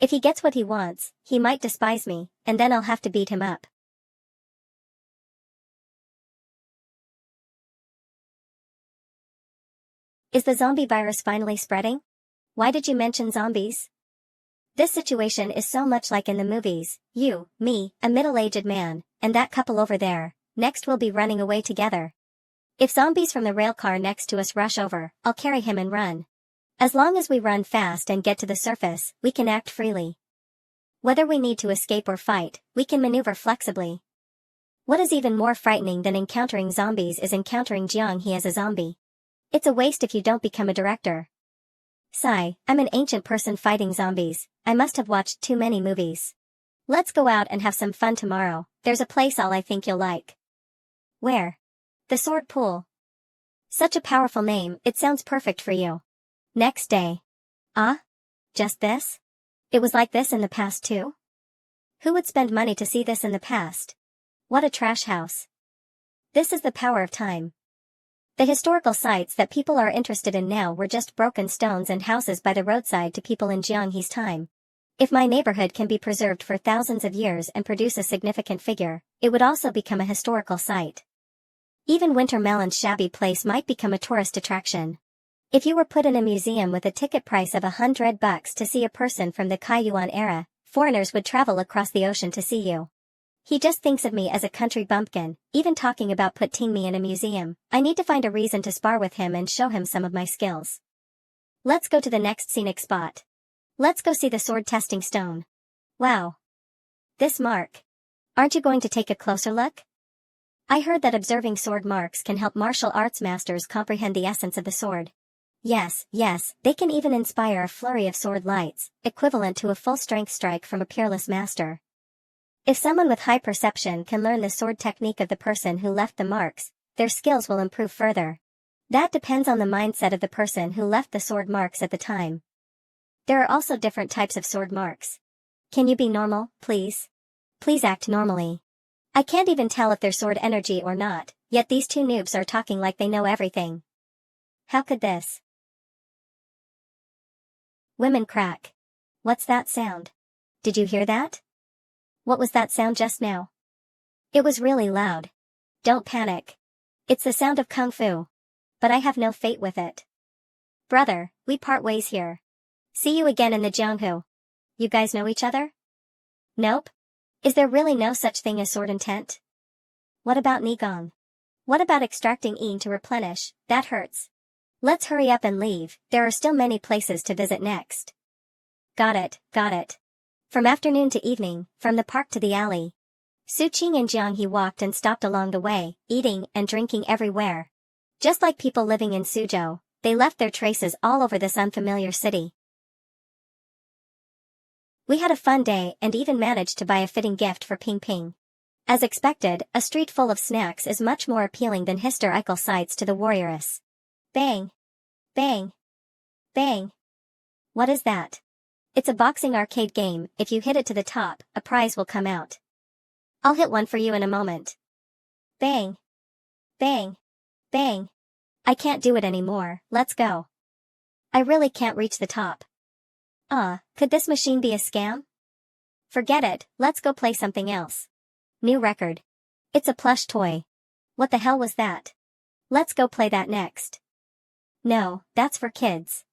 If he gets what he wants, he might despise me, and then I'll have to beat him up. Is the zombie virus finally spreading? Why did you mention zombies? This situation is so much like in the movies, you, me, a middle-aged man, and that couple over there, next we'll be running away together. If zombies from the rail car next to us rush over, I'll carry him and run. As long as we run fast and get to the surface, we can act freely. Whether we need to escape or fight, we can maneuver flexibly. What is even more frightening than encountering zombies is encountering Jianghe as a zombie. It's a waste if you don't become a director. Sigh, I'm an ancient person fighting zombies, I must have watched too many movies. Let's go out and have some fun tomorrow, there's a place I think you'll like. Where? The Sword Pool. Such a powerful name, it sounds perfect for you. Next day. Just this? It was like this in the past too? Who would spend money to see this in the past? What a trash house. This is the power of time. The historical sites that people are interested in now were just broken stones and houses by the roadside to people in Jianghe's time. If my neighborhood can be preserved for thousands of years and produce a significant figure, it would also become a historical site. Even Winter Melon's shabby place might become a tourist attraction. If you were put in a museum with a ticket price of $100 to see a person from the Kaiyuan era, foreigners would travel across the ocean to see you. He just thinks of me as a country bumpkin, even talking about putting me in a museum. I need to find a reason to spar with him and show him some of my skills. Let's go to the next scenic spot. Let's go see the sword testing stone. Wow. This mark. Aren't you going to take a closer look? I heard that observing sword marks can help martial arts masters comprehend the essence of the sword. Yes, they can even inspire a flurry of sword lights, equivalent to a full-strength strike from a peerless master. If someone with high perception can learn the sword technique of the person who left the marks, their skills will improve further. That depends on the mindset of the person who left the sword marks at the time. There are also different types of sword marks. Can you be normal, please? Please act normally. I can't even tell if they're sword energy or not, yet these two noobs are talking like they know everything. How could this? Women crack. What's that sound? Did you hear that? What was that sound just now? It was really loud. Don't panic. It's the sound of kung fu. But I have no fate with it. Brother, we part ways here. See you again in the Jianghu. You guys know each other? Nope. Is there really no such thing as sword intent? What about Nigong? What about extracting Yin to replenish? That hurts. Let's hurry up and leave, there are still many places to visit next. Got it. From afternoon to evening, from the park to the alley. Su Qing and Jiang He walked and stopped along the way, eating and drinking everywhere. Just like people living in Suzhou, they left their traces all over this unfamiliar city. We had a fun day and even managed to buy a fitting gift for Ping Ping. As expected, a street full of snacks is much more appealing than historical sights to the warrioress. Bang! Bang! Bang! What is that? It's a boxing arcade game, if you hit it to the top, a prize will come out. I'll hit one for you in a moment. Bang! Bang! Bang! I can't do it anymore, let's go. I really can't reach the top. Could this machine be a scam? Forget it, let's go play something else. New record. It's a plush toy. What the hell was that? Let's go play that next. No, that's for kids.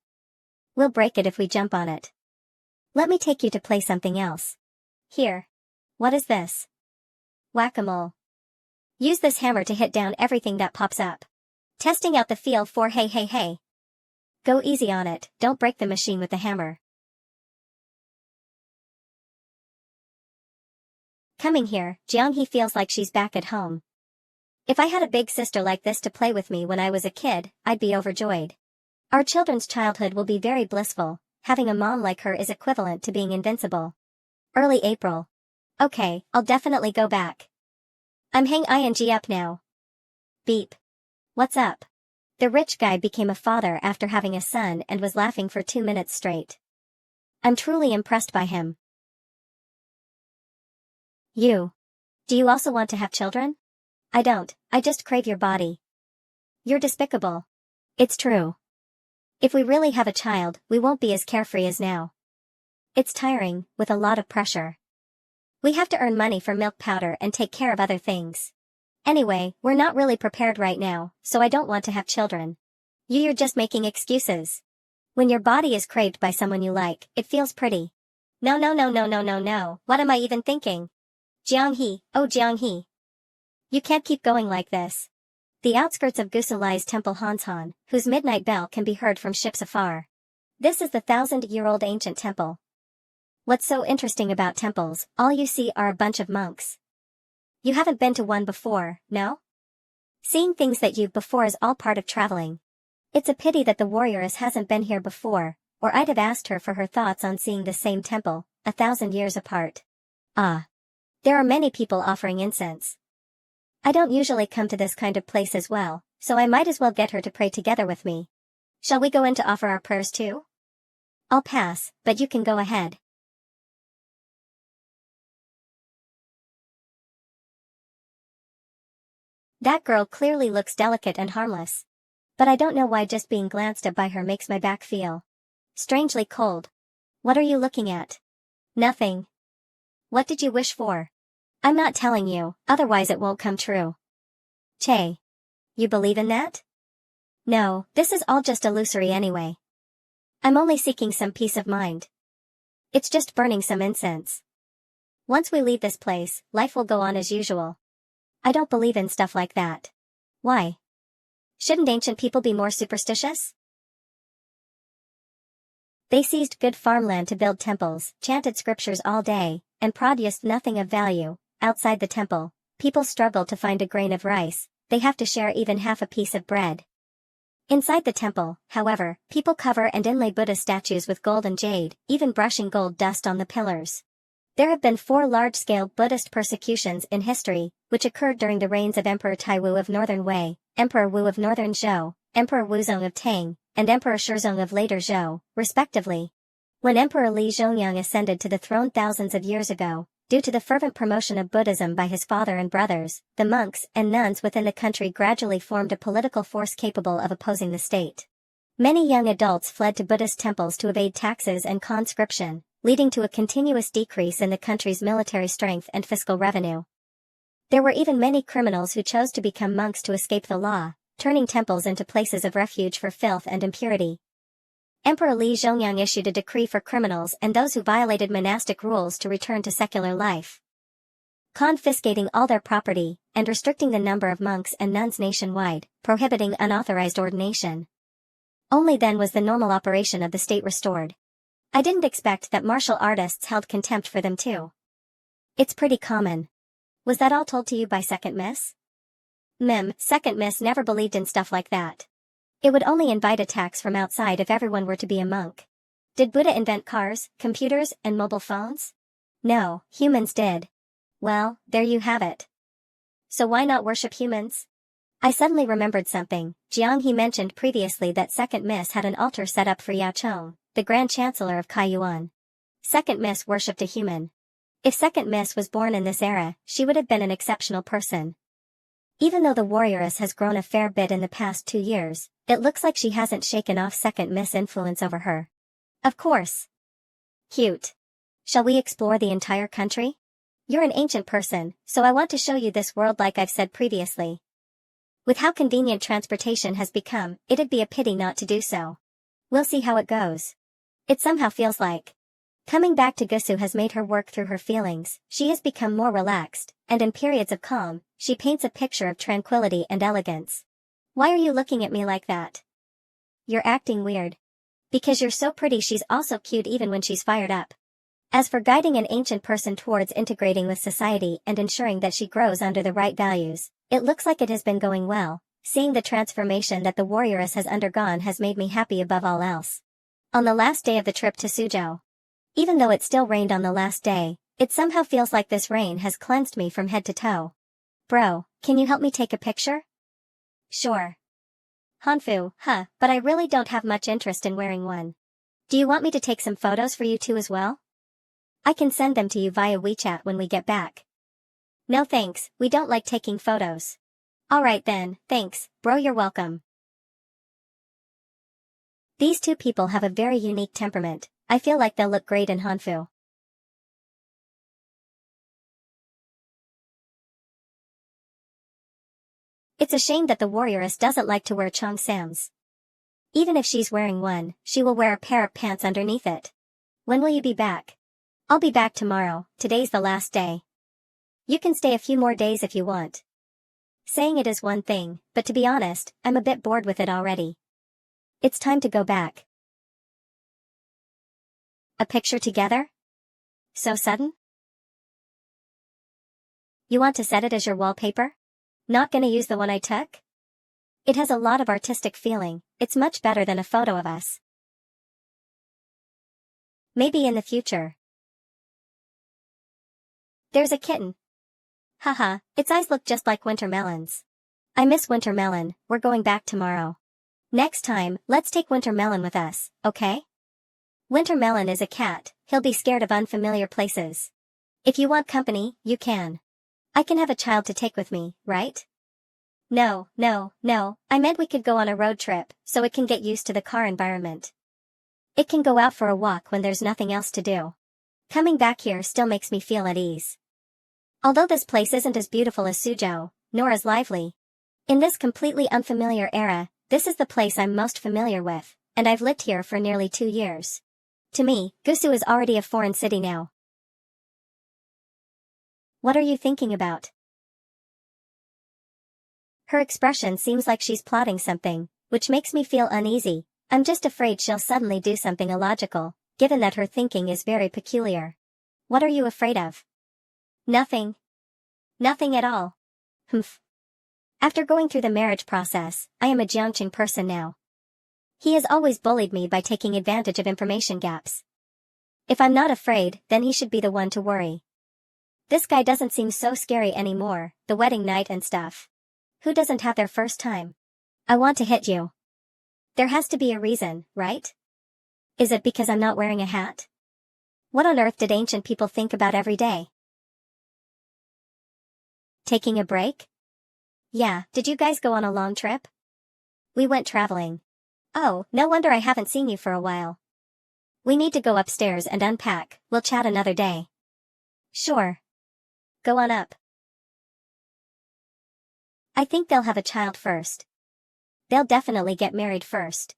We'll break it if we jump on it. Let me take you to play something else. Here. What is this? Whack-a-mole. Use this hammer to hit down everything that pops up. Testing out the feel for hey. Go easy on it, don't break the machine with the hammer. Coming here, Jiang He feels like she's back at home. If I had a big sister like this to play with me when I was a kid, I'd be overjoyed. Our children's childhood will be very blissful, having a mom like her is equivalent to being invincible. Early April. Okay, I'll definitely go back. I'm hang ing up now. Beep. What's up? The rich guy became a father after having a son and was laughing for 2 minutes straight. I'm truly impressed by him. You. Do you also want to have children? I don't, I just crave your body. You're despicable. It's true. If we really have a child, we won't be as carefree as now. It's tiring, with a lot of pressure. We have to earn money for milk powder and take care of other things. Anyway, we're not really prepared right now, so I don't want to have children. You're just making excuses. When your body is craved by someone you like, it feels pretty. No, what am I even thinking? Jiang He, oh Jiang He. You can't keep going like this. The outskirts of Gusulai's temple Hanshan, whose midnight bell can be heard from ships afar. This is the 1,000-year-old ancient temple. What's so interesting about temples, all you see are a bunch of monks. You haven't been to one before, no? Seeing things that you've before is all part of traveling. It's a pity that the warrioress hasn't been here before, or I'd have asked her for her thoughts on seeing the same temple, 1,000 years apart. There are many people offering incense. I don't usually come to this kind of place as well, so I might as well get her to pray together with me. Shall we go in to offer our prayers too? I'll pass, but you can go ahead. That girl clearly looks delicate and harmless. But I don't know why just being glanced at by her makes my back feel strangely cold. What are you looking at? Nothing. What did you wish for? I'm not telling you, otherwise it won't come true. Che. You believe in that? No, this is all just illusory anyway. I'm only seeking some peace of mind. It's just burning some incense. Once we leave this place, life will go on as usual. I don't believe in stuff like that. Why? Shouldn't ancient people be more superstitious? They seized good farmland to build temples, chanted scriptures all day, and produced nothing of value. Outside the temple, people struggle to find a grain of rice, they have to share even half a piece of bread. Inside the temple, however, people cover and inlay Buddha statues with gold and jade, even brushing gold dust on the pillars. There have been 4 large-scale Buddhist persecutions in history, which occurred during the reigns of Emperor Taiwu of Northern Wei, Emperor Wu of Northern Zhou, Emperor Wuzong of Tang, and Emperor Shizong of later Zhou, respectively. When Emperor Li Zhongyang ascended to the throne thousands of years ago, due to the fervent promotion of Buddhism by his father and brothers, the monks and nuns within the country gradually formed a political force capable of opposing the state. Many young adults fled to Buddhist temples to evade taxes and conscription, leading to a continuous decrease in the country's military strength and fiscal revenue. There were even many criminals who chose to become monks to escape the law, turning temples into places of refuge for filth and impurity. Emperor Li Zhongyang issued a decree for criminals and those who violated monastic rules to return to secular life, confiscating all their property, and restricting the number of monks and nuns nationwide, prohibiting unauthorized ordination. Only then was the normal operation of the state restored. I didn't expect that martial artists held contempt for them too. It's pretty common. Was that all told to you by Second Miss? Second Miss never believed in stuff like that. It would only invite attacks from outside if everyone were to be a monk. Did Buddha invent cars, computers, and mobile phones? No, humans did. Well, there you have it. So why not worship humans? I suddenly remembered something. Jiang He mentioned previously that Second Miss had an altar set up for Yao Chong, the Grand Chancellor of Kaiyuan. Second Miss worshipped a human. If Second Miss was born in this era, she would have been an exceptional person. Even though the warrioress has grown a fair bit in the past 2 years, it looks like she hasn't shaken off Second Miss' influence over her. Of course. Cute. Shall we explore the entire country? You're an ancient person, so I want to show you this world like I've said previously. With how convenient transportation has become, it'd be a pity not to do so. We'll see how it goes. It somehow feels like coming back to Gusu has made her work through her feelings. She has become more relaxed, and in periods of calm, she paints a picture of tranquility and elegance. Why are you looking at me like that? You're acting weird. Because you're so pretty. She's also cute even when she's fired up. As for guiding an ancient person towards integrating with society and ensuring that she grows under the right values, it looks like it has been going well. Seeing the transformation that the warrioress has undergone has made me happy above all else. On the last day of the trip to Suzhou, even though it still rained on the last day, it somehow feels like this rain has cleansed me from head to toe. Bro, can you help me take a picture? Sure. Hanfu, but I really don't have much interest in wearing one. Do you want me to take some photos for you too as well? I can send them to you via WeChat when we get back. No thanks, we don't like taking photos. Alright then, thanks, bro, you're welcome. These two people have a very unique temperament. I feel like they'll look great in Hanfu. It's a shame that the warrioress doesn't like to wear cheongsams. Even if she's wearing one, she will wear a pair of pants underneath it. When will you be back? I'll be back tomorrow. Today's the last day. You can stay a few more days if you want. Saying it is one thing, but to be honest, I'm a bit bored with it already. It's time to go back. A picture together? So sudden? You want to set it as your wallpaper? Not gonna use the one I took? It has a lot of artistic feeling. It's much better than a photo of us. Maybe in the future. There's a kitten. Haha, its eyes look just like winter melons. I miss winter melon. We're going back tomorrow. Next time, let's take winter melon with us, okay? Winter melon is a cat. He'll be scared of unfamiliar places. If you want company, you can. I can have a child to take with me, right? No, I meant we could go on a road trip, so it can get used to the car environment. It can go out for a walk when there's nothing else to do. Coming back here still makes me feel at ease. Although this place isn't as beautiful as Suzhou, nor as lively. In this completely unfamiliar era, this is the place I'm most familiar with, and I've lived here for nearly 2 years. To me, Gusu is already a foreign city now. What are you thinking about? Her expression seems like she's plotting something, which makes me feel uneasy. I'm just afraid she'll suddenly do something illogical, given that her thinking is very peculiar. What are you afraid of? Nothing. Nothing at all. Humph. After going through the marriage process, I am a Jiangqing person now. He has always bullied me by taking advantage of information gaps. If I'm not afraid, then he should be the one to worry. This guy doesn't seem so scary anymore, the wedding night and stuff. Who doesn't have their first time? I want to hit you. There has to be a reason, right? Is it because I'm not wearing a hat? What on earth did ancient people think about every day? Taking a break? Yeah, did you guys go on a long trip? We went traveling. Oh, no wonder I haven't seen you for a while. We need to go upstairs and unpack, we'll chat another day. Sure. Go on up. I think they'll have a child first. They'll definitely get married first.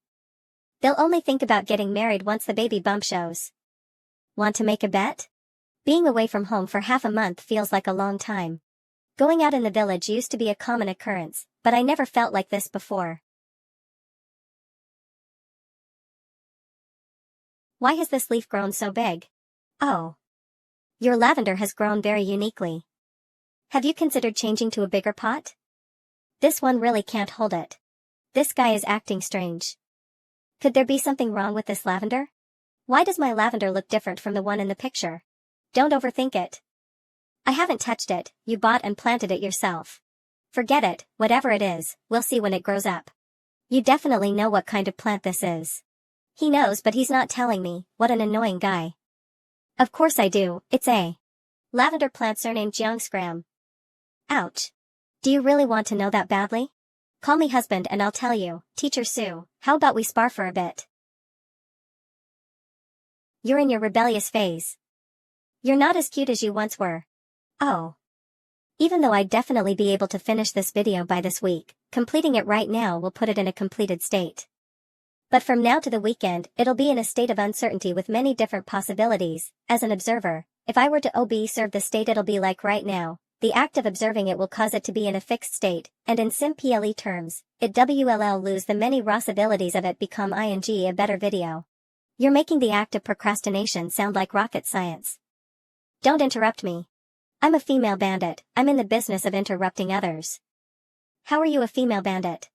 They'll only think about getting married once the baby bump shows. Want to make a bet? Being away from home for half a month feels like a long time. Going out in the village used to be a common occurrence, but I never felt like this before. Why has this leaf grown so big? Oh. Your lavender has grown very uniquely. Have you considered changing to a bigger pot? This one really can't hold it. This guy is acting strange. Could there be something wrong with this lavender? Why does my lavender look different from the one in the picture? Don't overthink it. I haven't touched it, you bought and planted it yourself. Forget it, whatever it is, we'll see when it grows up. You definitely know what kind of plant this is. He knows but he's not telling me, what an annoying guy. Of course I do, it's a lavender plant surnamed Jiangsgram. Ouch. Do you really want to know that badly? Call me husband and I'll tell you, Teacher Sue, how about we spar for a bit? You're in your rebellious phase. You're not as cute as you once were. Oh. Even though I'd definitely be able to finish this video by this week, completing it right now will put it in a completed state. But from now to the weekend, it'll be in a state of uncertainty with many different possibilities. As an observer, if I were to observe the state it'll be like right now, the act of observing it will cause it to be in a fixed state, and in simple terms, it will lose the many possibilities of it become ing a better video. You're making the act of procrastination sound like rocket science. Don't interrupt me. I'm a female bandit, I'm in the business of interrupting others. How are you a female bandit?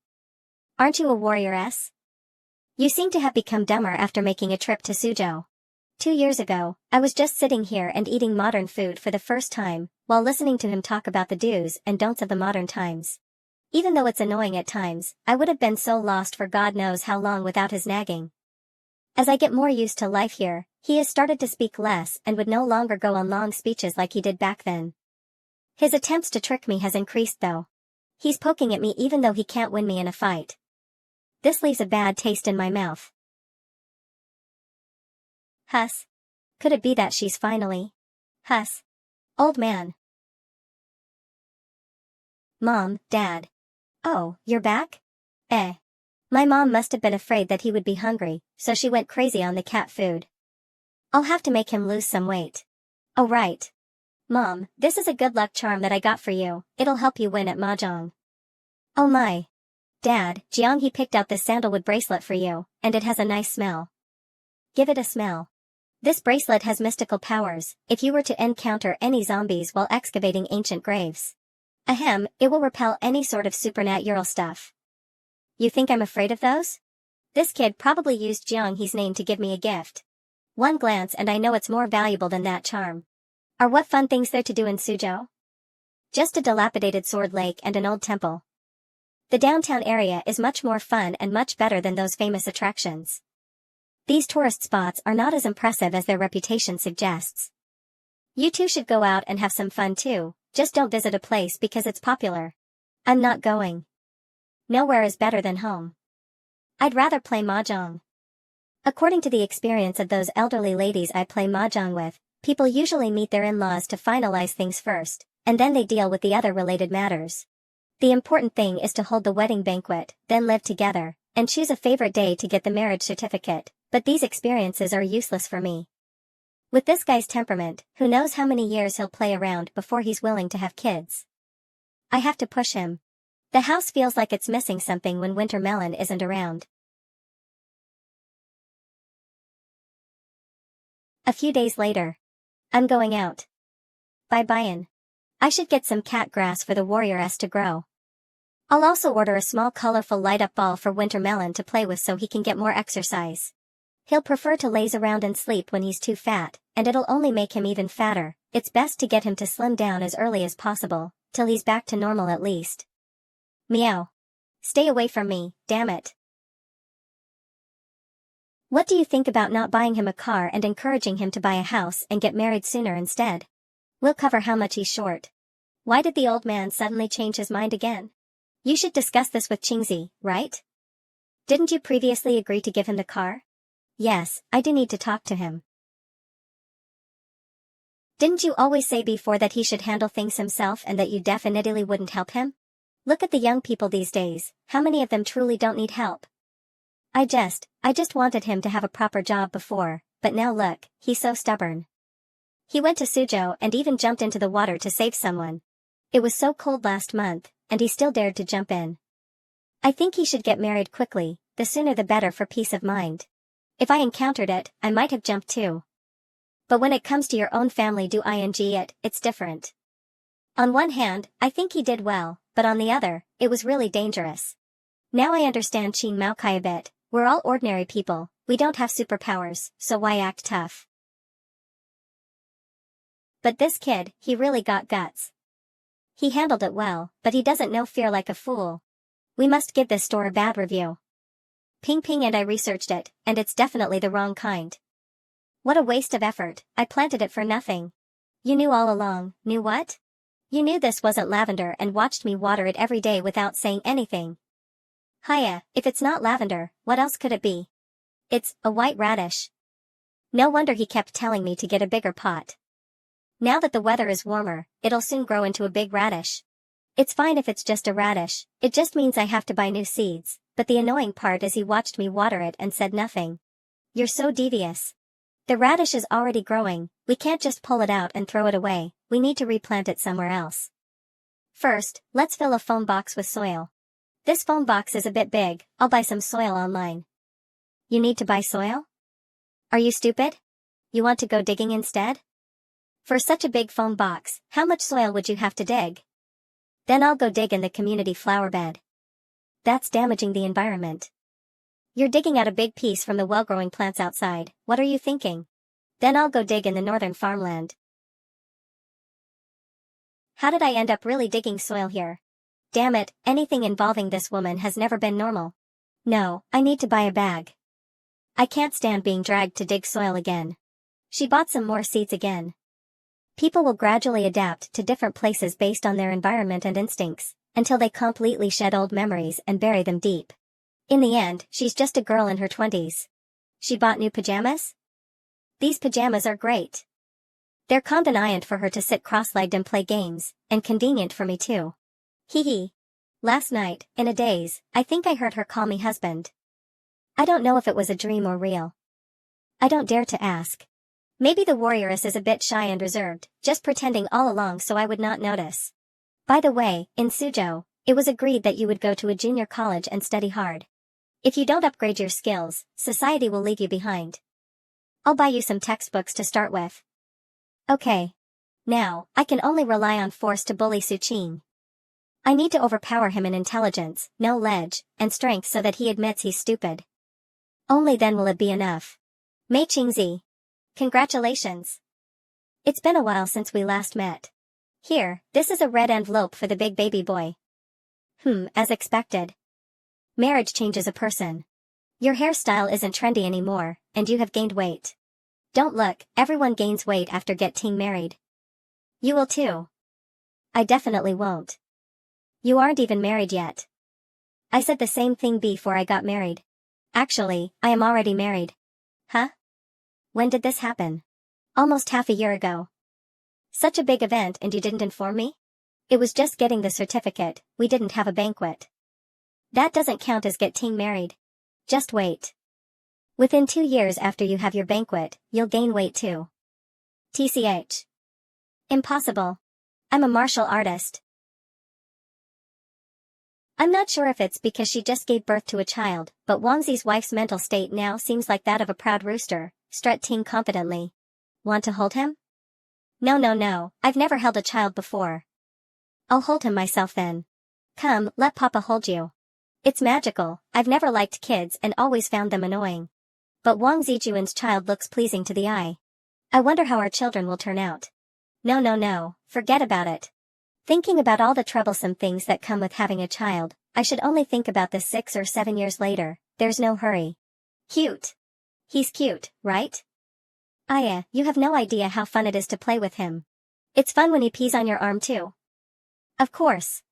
Aren't you a warrioress? You seem to have become dumber after making a trip to Suzhou. 2 years ago, I was just sitting here and eating modern food for the first time, while listening to him talk about the do's and don'ts of the modern times. Even though it's annoying at times, I would have been so lost for God knows how long without his nagging. As I get more used to life here, he has started to speak less and would no longer go on long speeches like he did back then. His attempts to trick me has increased though. He's poking at me even though he can't win me in a fight. This leaves a bad taste in my mouth. Huss. Could it be that she's finally? Huss. Old man. Mom, Dad. Oh, you're back? Eh. My mom must have been afraid that he would be hungry, so she went crazy on the cat food. I'll have to make him lose some weight. Oh right. Mom, this is a good luck charm that I got for you, it'll help you win at Mahjong. Oh my. Dad, Jiang he picked out this sandalwood bracelet for you, and it has a nice smell. Give it a smell. This bracelet has mystical powers, if you were to encounter any zombies while excavating ancient graves. Ahem, it will repel any sort of supernatural stuff. You think I'm afraid of those? This kid probably used Jiang He's name to give me a gift. One glance and I know it's more valuable than that charm. Are what fun things there to do in Suzhou? Just a dilapidated sword lake and an old temple. The downtown area is much more fun and much better than those famous attractions. These tourist spots are not as impressive as their reputation suggests. You two should go out and have some fun too, just don't visit a place because it's popular. I'm not going. Nowhere is better than home. I'd rather play mahjong. According to the experience of those elderly ladies I play mahjong with, people usually meet their in-laws to finalize things first, and then they deal with the other related matters. The important thing is to hold the wedding banquet, then live together, and choose a favorite day to get the marriage certificate, but these experiences are useless for me. With this guy's temperament, who knows how many years he'll play around before he's willing to have kids. I have to push him. The house feels like it's missing something when Winter Melon isn't around. A few days later. I'm going out. Bye-bye. I should get some cat grass for the warrioress to grow. I'll also order a small colorful light-up ball for Winter Melon to play with so he can get more exercise. He'll prefer to laze around and sleep when he's too fat, and it'll only make him even fatter. It's best to get him to slim down as early as possible, till he's back to normal at least. Meow. Stay away from me, damn it. What do you think about not buying him a car and encouraging him to buy a house and get married sooner instead? We'll cover how much he's short. Why did the old man suddenly change his mind again? You should discuss this with Qingzi, right? Didn't you previously agree to give him the car? Yes, I do need to talk to him. Didn't you always say before that he should handle things himself and that you definitely wouldn't help him? Look at the young people these days, how many of them truly don't need help? I just wanted him to have a proper job before, but now look, he's so stubborn. He went to Suzhou and even jumped into the water to save someone. It was so cold last month, and he still dared to jump in. I think he should get married quickly, the sooner the better for peace of mind. If I encountered it, I might have jumped too. But when it comes to your own family it's different. On one hand, I think he did well, but on the other, it was really dangerous. Now I understand Qin Maokai a bit. We're all ordinary people, we don't have superpowers, so why act tough? But this kid, he really got guts. He handled it well, but he doesn't know fear like a fool. We must give this store a bad review. Ping Ping and I researched it, and it's definitely the wrong kind. What a waste of effort, I planted it for nothing. You knew all along. Knew what? You knew this wasn't lavender and watched me water it every day without saying anything. Hiya, if it's not lavender, what else could it be? It's a white radish. No wonder he kept telling me to get a bigger pot. Now that the weather is warmer, it'll soon grow into a big radish. It's fine if it's just a radish, it just means I have to buy new seeds, but the annoying part is he watched me water it and said nothing. You're so devious. The radish is already growing, we can't just pull it out and throw it away, we need to replant it somewhere else. First, let's fill a foam box with soil. This foam box is a bit big, I'll buy some soil online. You need to buy soil? Are you stupid? You want to go digging instead? For such a big foam box, how much soil would you have to dig? Then I'll go dig in the community flower bed. That's damaging the environment. You're digging out a big piece from the well-growing plants outside, what are you thinking? Then I'll go dig in the northern farmland. How did I end up really digging soil here? Damn it, anything involving this woman has never been normal. No, I need to buy a bag. I can't stand being dragged to dig soil again. She bought some more seeds again. People will gradually adapt to different places based on their environment and instincts, until they completely shed old memories and bury them deep. In the end, she's just a girl in her 20s. She bought new pajamas? These pajamas are great. They're convenient for her to sit cross-legged and play games, and convenient for me too. Hee hee. Last night, in a daze, I think I heard her call me husband. I don't know if it was a dream or real. I don't dare to ask. Maybe the warrioress is a bit shy and reserved, just pretending all along so I would not notice. By the way, in Suzhou, it was agreed that you would go to a junior college and study hard. If you don't upgrade your skills, society will leave you behind. I'll buy you some textbooks to start with. Okay. Now, I can only rely on force to bully Su Qing. I need to overpower him in intelligence, knowledge, and strength so that he admits he's stupid. Only then will it be enough. Mei Qingzi. Congratulations. It's been a while since we last met. Here, this is a red envelope for the big baby boy. As expected. Marriage changes a person. Your hairstyle isn't trendy anymore, and you have gained weight. Don't look, everyone gains weight after getting married. You will too. I definitely won't. You aren't even married yet. I said the same thing before I got married. Actually, I am already married. Huh? When did this happen? Almost half a year ago. Such a big event and you didn't inform me? It was just getting the certificate, we didn't have a banquet. That doesn't count as getting married. Just wait. Within 2 years after you have your banquet, you'll gain weight too. TCH. Impossible. I'm a martial artist. I'm not sure if it's because she just gave birth to a child, but Wangzi's wife's mental state now seems like that of a proud rooster, strutting confidently. Want to hold him? No, I've never held a child before. I'll hold him myself then. Come, let Papa hold you. It's magical. I've never liked kids and always found them annoying. But Wang Zijuan's child looks pleasing to the eye. I wonder how our children will turn out. No, forget about it. Thinking about all the troublesome things that come with having a child, I should only think about this 6 or 7 years later. There's no hurry. Cute. He's cute, right? Aya, you have no idea how fun it is to play with him. It's fun when he pees on your arm too. Of course.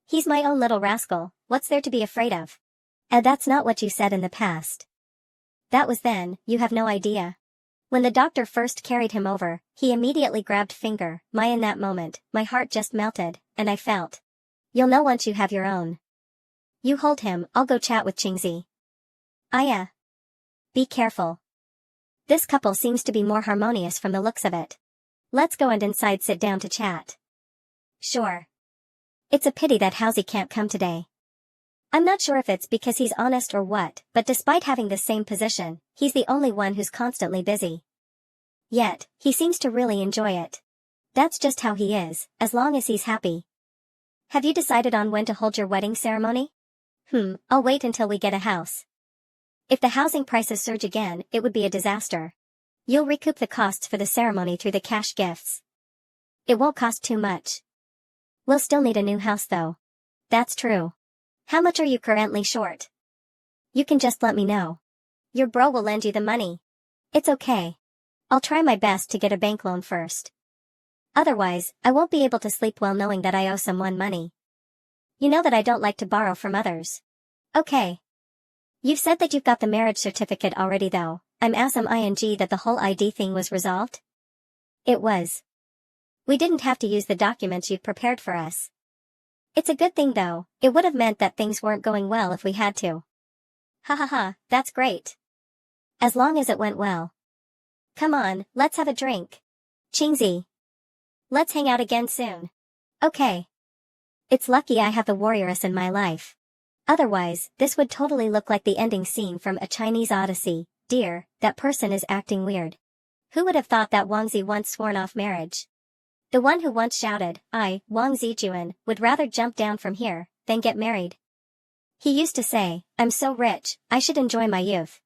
He's my own little rascal, what's there to be afraid of? And that's not what you said in the past. That was then, you have no idea. When the doctor first carried him over, he immediately grabbed finger, in that moment, my heart just melted, and I felt. You'll know once you have your own. You hold him, I'll go chat with Qingzi. Aya. Be careful. This couple seems to be more harmonious from the looks of it. Let's go and inside sit down to chat. Sure. It's a pity that Housie can't come today. I'm not sure if it's because he's honest or what, but despite having the same position, he's the only one who's constantly busy. Yet, he seems to really enjoy it. That's just how he is, as long as he's happy. Have you decided on when to hold your wedding ceremony? I'll wait until we get a house. If the housing prices surge again, it would be a disaster. You'll recoup the costs for the ceremony through the cash gifts. It won't cost too much. We'll still need a new house though. That's true. How much are you currently short? You can just let me know. Your bro will lend you the money. It's okay. I'll try my best to get a bank loan first. Otherwise, I won't be able to sleep well knowing that I owe someone money. You know that I don't like to borrow from others. Okay. You've said that you've got the marriage certificate already though. I'm awesome ing that the whole ID thing was resolved? It was. We didn't have to use the documents you've prepared for us. It's a good thing though, it would have meant that things weren't going well if we had to. Ha, that's great. As long as it went well. Come on, let's have a drink. Qingzi. Let's hang out again soon. Okay. It's lucky I have the warrioress in my life. Otherwise, this would totally look like the ending scene from A Chinese Odyssey. Dear, that person is acting weird. Who would have thought that Wang Zi once sworn off marriage? The one who once shouted, I, Wang Zijuan, would rather jump down from here than get married. He used to say, I'm so rich, I should enjoy my youth.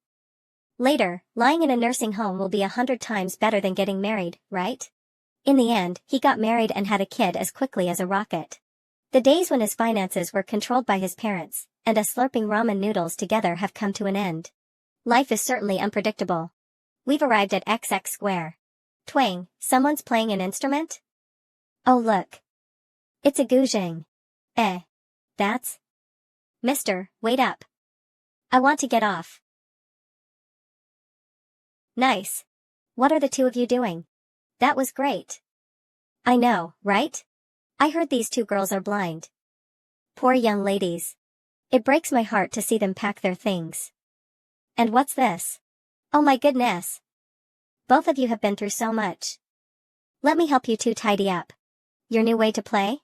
Later, lying in a nursing home will be 100 times better than getting married, right? In the end, he got married and had a kid as quickly as a rocket. The days when his finances were controlled by his parents, and us slurping ramen noodles together have come to an end. Life is certainly unpredictable. We've arrived at XX Square. Twang, someone's playing an instrument? Oh look. It's a guzheng. That's? Mister, wait up. I want to get off. Nice. What are the two of you doing? That was great. I know, right? I heard these two girls are blind. Poor young ladies. It breaks my heart to see them pack their things. And what's this? Oh my goodness. Both of you have been through so much. Let me help you two tidy up. Your new way to play?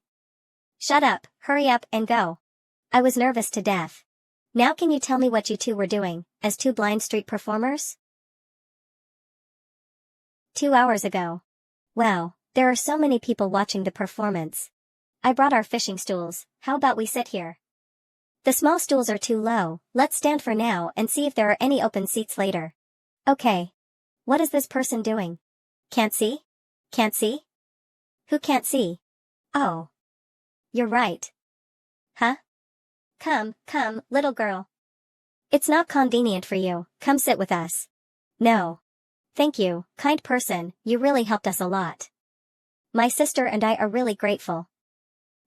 Shut up, hurry up and go. I was nervous to death. Now can you tell me what you two were doing, as two blind street performers? 2 hours ago. Wow, there are so many people watching the performance. I brought our fishing stools, how about we sit here? The small stools are too low, let's stand for now and see if there are any open seats later. Okay. What is this person doing? Can't see? Can't see? Who can't see? Oh. You're right. Huh? Come, little girl. It's not convenient for you, come sit with us. No. Thank you, kind person, you really helped us a lot. My sister and I are really grateful.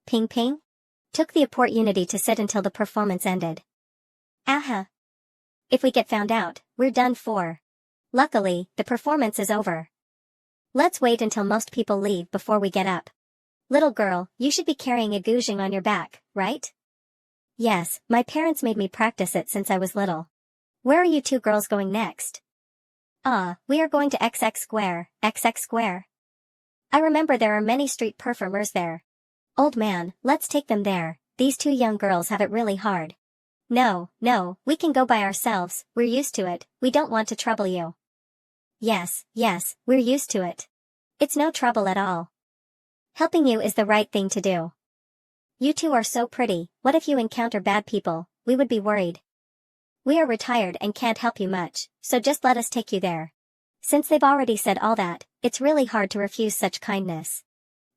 Ping Ping? Took the opportunity to sit until the performance ended. Aha. If we get found out, we're done for. Luckily, the performance is over. Let's wait until most people leave before we get up. Little girl, you should be carrying a guzheng on your back, right? Yes, my parents made me practice it since I was little. Where are you two girls going next? We are going to XX Square, XX Square. I remember there are many street performers there. Old man, let's take them there, these two young girls have it really hard. No, we can go by ourselves, we're used to it, we don't want to trouble you. Yes, we're used to it. It's no trouble at all. Helping you is the right thing to do. You two are so pretty, what if you encounter bad people? We would be worried. We are retired and can't help you much, so just let us take you there. Since they've already said all that, it's really hard to refuse such kindness.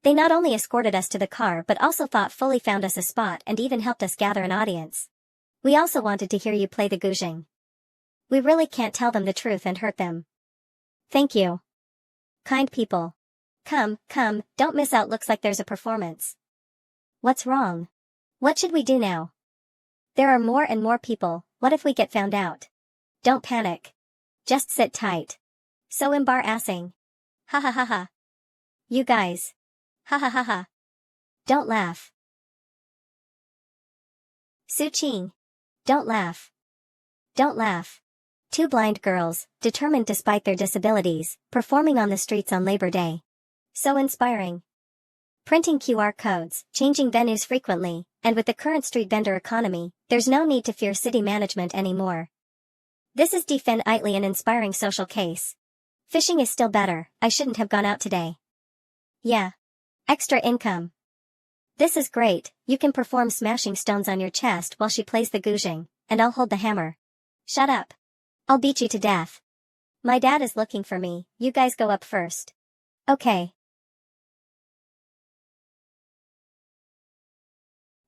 They not only escorted us to the car but also thoughtfully found us a spot and even helped us gather an audience. We also wanted to hear you play the guzheng. We really can't tell them the truth and hurt them. Thank you. Kind people. Come, don't miss out, looks like there's a performance. What's wrong? What should we do now? There are more and more people, what if we get found out? Don't panic. Just sit tight. So embarrassing. Ha ha ha ha. You guys. Ha ha ha ha. Don't laugh. Su-ching. Don't laugh. Don't laugh. Two blind girls, determined despite their disabilities, performing on the streets on Labor Day. So inspiring. Printing QR codes, changing venues frequently, and with the current street vendor economy, there's no need to fear city management anymore. This is definitely an inspiring social case. Fishing is still better, I shouldn't have gone out today. Yeah. Extra income. This is great, you can perform smashing stones on your chest while she plays the guzheng, and I'll hold the hammer. Shut up. I'll beat you to death. My dad is looking for me, you guys go up first. Okay.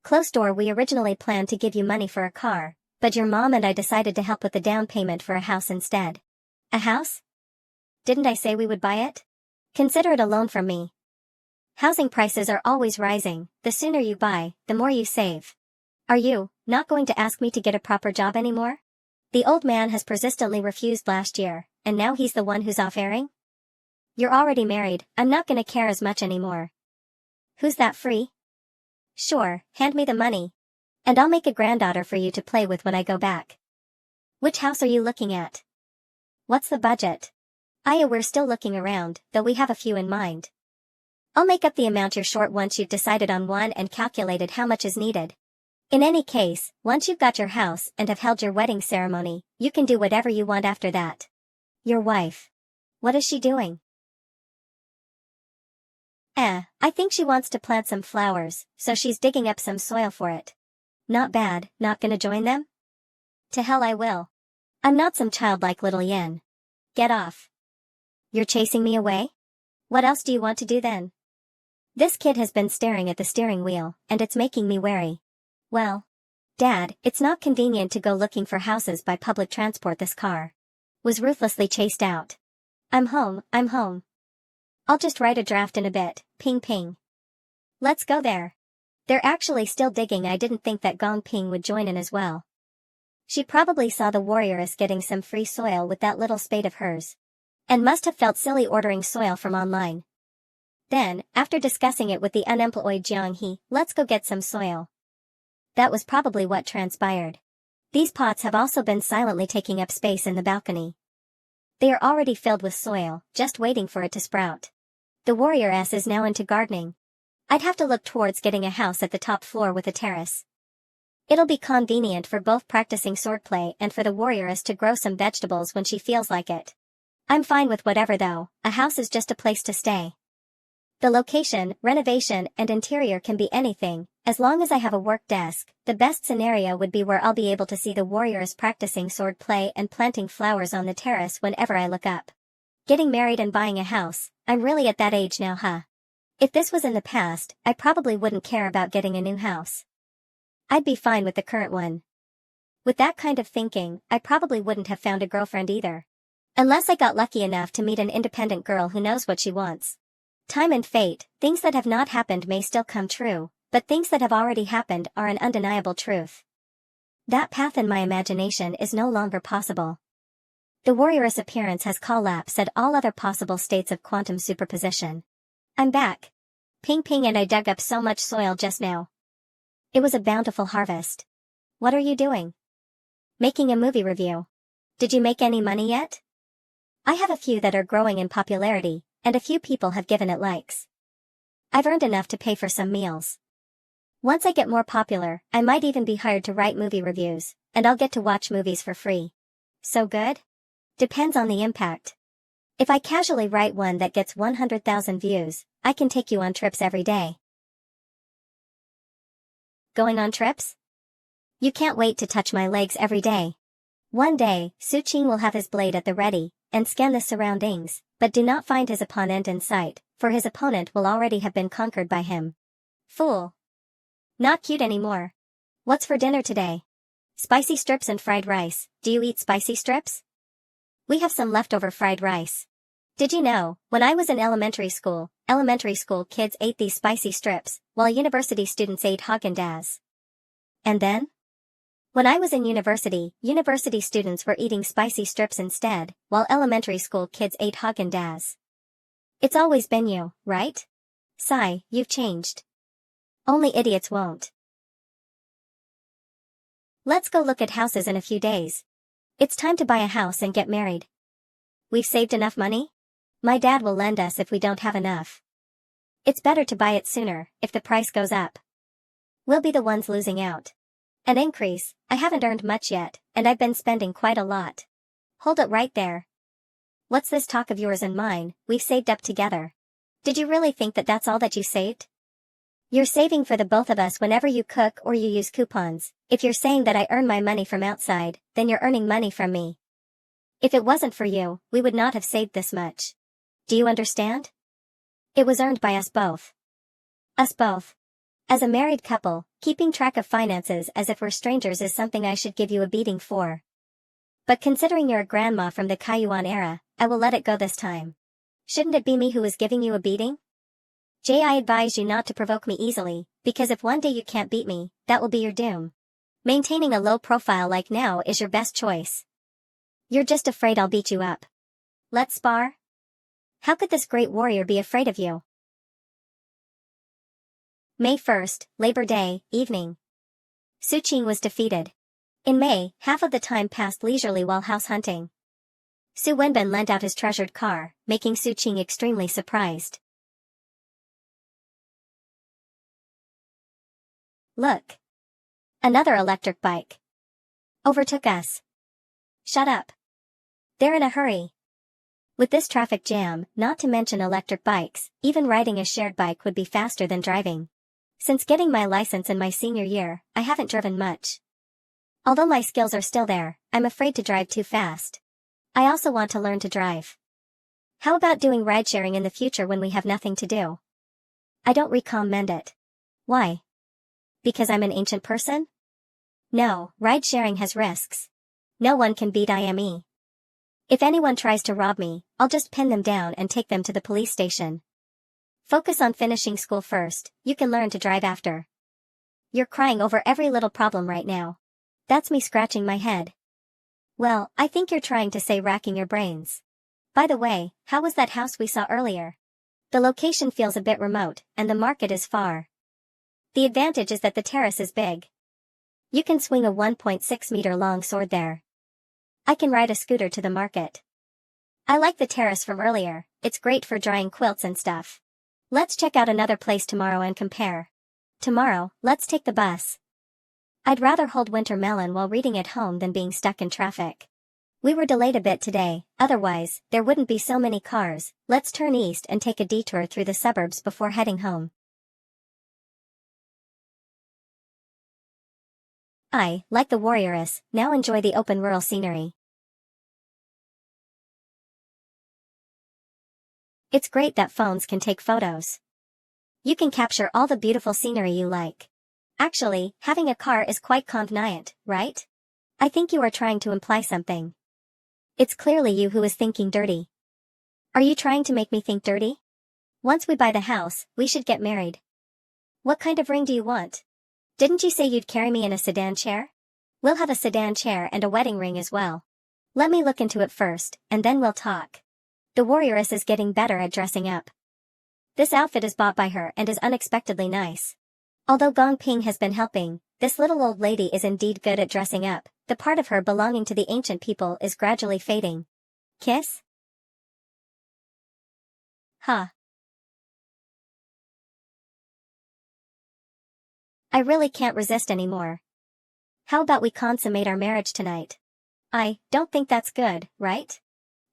Close door, we originally planned to give you money for a car, but your mom and I decided to help with the down payment for a house instead. A house? Didn't I say we would buy it? Consider it a loan from me. Housing prices are always rising, the sooner you buy, the more you save. Are you not going to ask me to get a proper job anymore? The old man has persistently refused last year, and now he's the one who's off-airing? You're already married, I'm not gonna care as much anymore. Who's that free? Sure, hand me the money. And I'll make a granddaughter for you to play with when I go back. Which house are you looking at? What's the budget? We're still looking around, though we have a few in mind. I'll make up the amount you're short once you've decided on one and calculated how much is needed. In any case, once you've got your house and have held your wedding ceremony, you can do whatever you want after that. Your wife. What is she doing? I think she wants to plant some flowers, so she's digging up some soil for it. Not bad, not gonna join them? To hell I will. I'm not some childlike little yen. Get off. You're chasing me away? What else do you want to do then? This kid has been staring at the steering wheel, and it's making me wary. Well, Dad, it's not convenient to go looking for houses by public transport. This car was ruthlessly chased out. I'm home. I'll just write a draft in a bit, ping ping. Let's go there. They're actually still digging. I didn't think that Gong Ping would join in as well. She probably saw the warrioress getting some free soil with that little spade of hers. And must have felt silly ordering soil from online. Then, after discussing it with the unemployed Jiang He, let's go get some soil. That was probably what transpired. These pots have also been silently taking up space in the balcony. They are already filled with soil, just waiting for it to sprout. The warrioress is now into gardening. I'd have to look towards getting a house at the top floor with a terrace. It'll be convenient for both practicing swordplay and for the warrioress to grow some vegetables when she feels like it. I'm fine with whatever though, a house is just a place to stay. The location, renovation, and interior can be anything, as long as I have a work desk. The best scenario would be where I'll be able to see the warriors practicing sword play and planting flowers on the terrace whenever I look up. Getting married and buying a house, I'm really at that age now, huh? If this was in the past, I probably wouldn't care about getting a new house. I'd be fine with the current one. With that kind of thinking, I probably wouldn't have found a girlfriend either. Unless I got lucky enough to meet an independent girl who knows what she wants. Time and fate, things that have not happened may still come true, but things that have already happened are an undeniable truth. That path in my imagination is no longer possible. The warrioress appearance has collapsed at all other possible states of quantum superposition. I'm back. Ping ping, and I dug up so much soil just now. It was a bountiful harvest. What are you doing? Making a movie review. Did you make any money yet? I have a few that are growing in popularity, and a few people have given it likes. I've earned enough to pay for some meals. Once I get more popular, I might even be hired to write movie reviews, and I'll get to watch movies for free. So good? Depends on the impact. If I casually write one that gets 100,000 views, I can take you on trips every day. Going on trips? You can't wait to touch my legs every day. One day, Suqing will have his blade at the ready, and scan the surroundings, but do not find his opponent in sight, for his opponent will already have been conquered by him. Fool. Not cute anymore. What's for dinner today? Spicy strips and fried rice. Do you eat spicy strips? We have some leftover fried rice. Did you know, when I was in elementary school kids ate these spicy strips, while university students ate Haagen-Dazs. And then? When I was in university students were eating spicy strips instead, while elementary school kids ate Haagen-Dazs. It's always been you, right? Sigh, you've changed. Only idiots won't. Let's go look at houses in a few days. It's time to buy a house and get married. We've saved enough money? My dad will lend us if we don't have enough. It's better to buy it sooner, if the price goes up. We'll be the ones losing out. An increase. I haven't earned much yet, and I've been spending quite a lot. Hold it right there. What's this talk of yours and mine? We've saved up together. Did you really think that that's all that you saved? You're saving for the both of us whenever you cook or you use coupons. If you're saying that I earn my money from outside, then you're earning money from me. If it wasn't for you, we would not have saved this much. Do you understand? It was earned by us both. Us both. As a married couple, keeping track of finances as if we're strangers is something I should give you a beating for. But considering you're a grandma from the Kaiyuan era, I will let it go this time. Shouldn't it be me who is giving you a beating? I advise you not to provoke me easily, because if one day you can't beat me, that will be your doom. Maintaining a low profile like now is your best choice. You're just afraid I'll beat you up. Let's spar? How could this great warrior be afraid of you? May 1st, Labor Day, evening. Suqing was defeated. In May, half of the time passed leisurely while house hunting. Su Wenbin lent out his treasured car, making Suqing extremely surprised. Look. Another electric bike. Overtook us. Shut up. They're in a hurry. With this traffic jam, not to mention electric bikes, even riding a shared bike would be faster than driving. Since getting my license in my senior year, I haven't driven much. Although my skills are still there, I'm afraid to drive too fast. I also want to learn to drive. How about doing ride-sharing in the future when we have nothing to do? I don't recommend it. Why? Because I'm an ancient person? No, ride-sharing has risks. No one can beat IME. If anyone tries to rob me, I'll just pin them down and take them to the police station. Focus on finishing school first, you can learn to drive after. You're crying over every little problem right now. That's me scratching my head. Well, I think you're trying to say racking your brains. By the way, how was that house we saw earlier? The location feels a bit remote, and the market is far. The advantage is that the terrace is big. You can swing a 1.6-meter long sword there. I can ride a scooter to the market. I like the terrace from earlier, it's great for drying quilts and stuff. Let's check out another place tomorrow and compare. Tomorrow, let's take the bus. I'd rather hold winter melon while reading at home than being stuck in traffic. We were delayed a bit today, otherwise, there wouldn't be so many cars. Let's turn east and take a detour through the suburbs before heading home. I, like the warrioress, now enjoy the open rural scenery. It's great that phones can take photos. You can capture all the beautiful scenery you like. Actually, having a car is quite convenient, right? I think you are trying to imply something. It's clearly you who is thinking dirty. Are you trying to make me think dirty? Once we buy the house, we should get married. What kind of ring do you want? Didn't you say you'd carry me in a sedan chair? We'll have a sedan chair and a wedding ring as well. Let me look into it first, and then we'll talk. The warrioress is getting better at dressing up. This outfit is bought by her and is unexpectedly nice. Although Gong Ping has been helping, this little old lady is indeed good at dressing up. The part of her belonging to the ancient people is gradually fading. Kiss? Huh. I really can't resist anymore. How about we consummate our marriage tonight? I don't think that's good, right?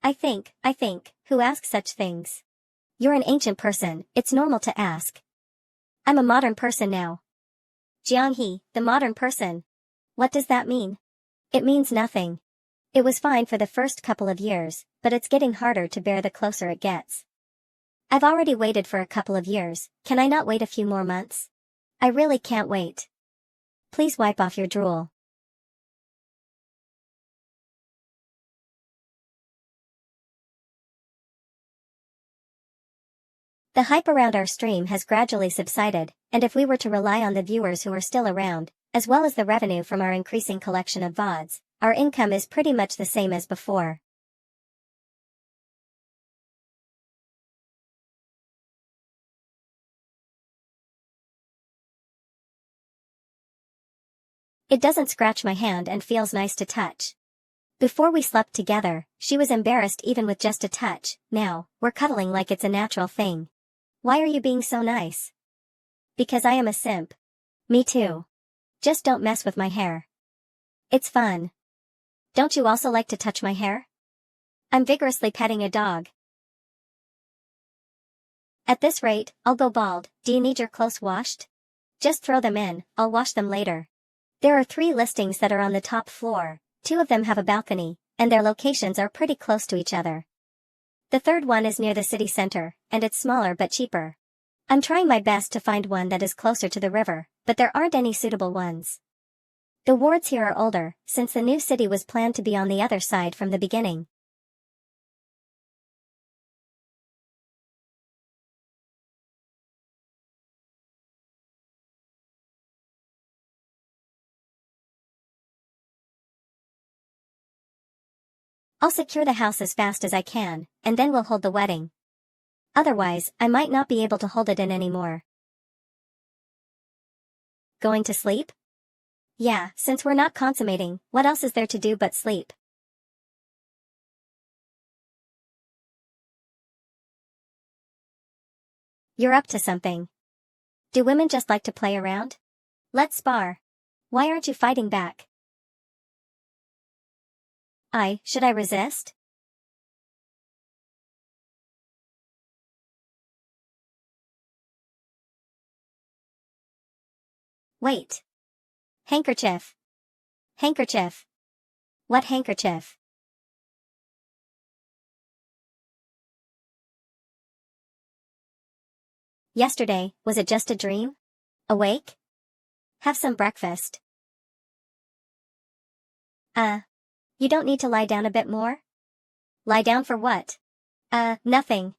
I think, who asks such things? You're an ancient person, it's normal to ask. I'm a modern person now. Jianghe, the modern person. What does that mean? It means nothing. It was fine for the first couple of years, but it's getting harder to bear the closer it gets. I've already waited for a couple of years, can I not wait a few more months? I really can't wait. Please wipe off your drool. The hype around our stream has gradually subsided, and if we were to rely on the viewers who are still around, as well as the revenue from our increasing collection of VODs, our income is pretty much the same as before. It doesn't scratch my hand and feels nice to touch. Before we slept together, she was embarrassed even with just a touch. Now, we're cuddling like it's a natural thing. Why are you being so nice? Because I am a simp. Me too. Just don't mess with my hair. It's fun. Don't you also like to touch my hair? I'm vigorously petting a dog. At this rate, I'll go bald. Do you need your clothes washed? Just throw them in, I'll wash them later. There are 3 listings that are on the top floor, 2 of them have a balcony, and their locations are pretty close to each other. The third one is near the city center, and it's smaller but cheaper. I'm trying my best to find one that is closer to the river, but there aren't any suitable ones. The wards here are older, since the new city was planned to be on the other side from the beginning. I'll secure the house as fast as I can, and then we'll hold the wedding. Otherwise, I might not be able to hold it in anymore. Going to sleep? Yeah, since we're not consummating, what else is there to do but sleep? You're up to something. Do women just like to play around? Let's spar. Why aren't you fighting back? Should I resist? Wait. Handkerchief. Handkerchief. What handkerchief? Yesterday, was it just a dream? Awake? Have some breakfast. You don't need to lie down a bit more? Lie down for what? Nothing.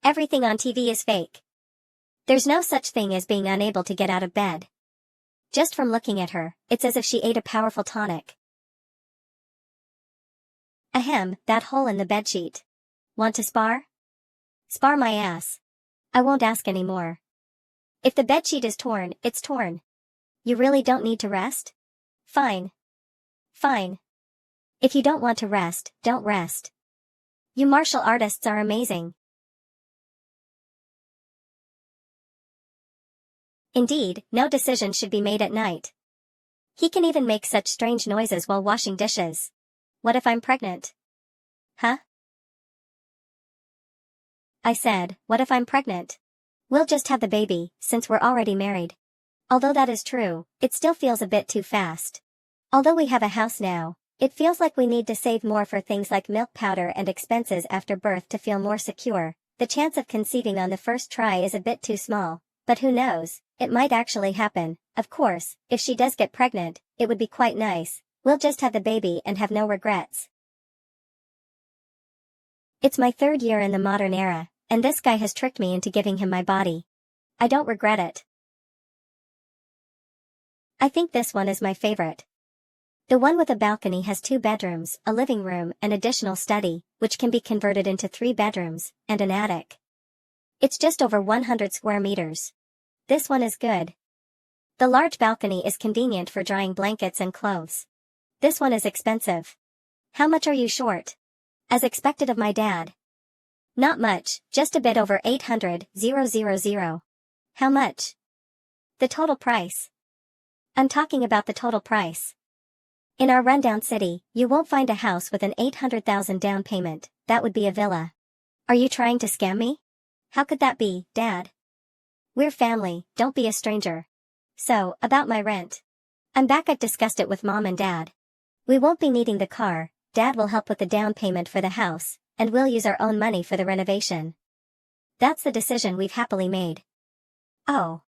Everything on TV is fake. There's no such thing as being unable to get out of bed. Just from looking at her, it's as if she ate a powerful tonic. Ahem, that hole in the bedsheet. Want to spar? Spar my ass. I won't ask any more. If the bedsheet is torn, it's torn. You really don't need to rest? Fine. Fine. If you don't want to rest, don't rest. You martial artists are amazing. Indeed, no decision should be made at night. He can even make such strange noises while washing dishes. What if I'm pregnant? Huh? I said, what if I'm pregnant? We'll just have the baby, since we're already married. Although that is true, it still feels a bit too fast. Although we have a house now, it feels like we need to save more for things like milk powder and expenses after birth to feel more secure. The chance of conceiving on the first try is a bit too small, but who knows, it might actually happen. Of course, if she does get pregnant, it would be quite nice. We'll just have the baby and have no regrets. It's my 3rd year in the modern era, and this guy has tricked me into giving him my body. I don't regret it. I think this one is my favorite. The one with a balcony has 2 bedrooms, a living room, an additional study, which can be converted into 3 bedrooms, and an attic. It's just over 100 square meters. This one is good. The large balcony is convenient for drying blankets and clothes. This one is expensive. How much are you short? As expected of my dad. Not much, just a bit over 800,000. How much? The total price. I'm talking about the total price. In our rundown city, you won't find a house with an 800,000 down payment. That would be a villa. Are you trying to scam me? How could that be, Dad? We're family, don't be a stranger. So, about my rent. I'm back. I've discussed it with Mom and Dad. We won't be needing the car, Dad will help with the down payment for the house, and we'll use our own money for the renovation. That's the decision we've happily made. Oh.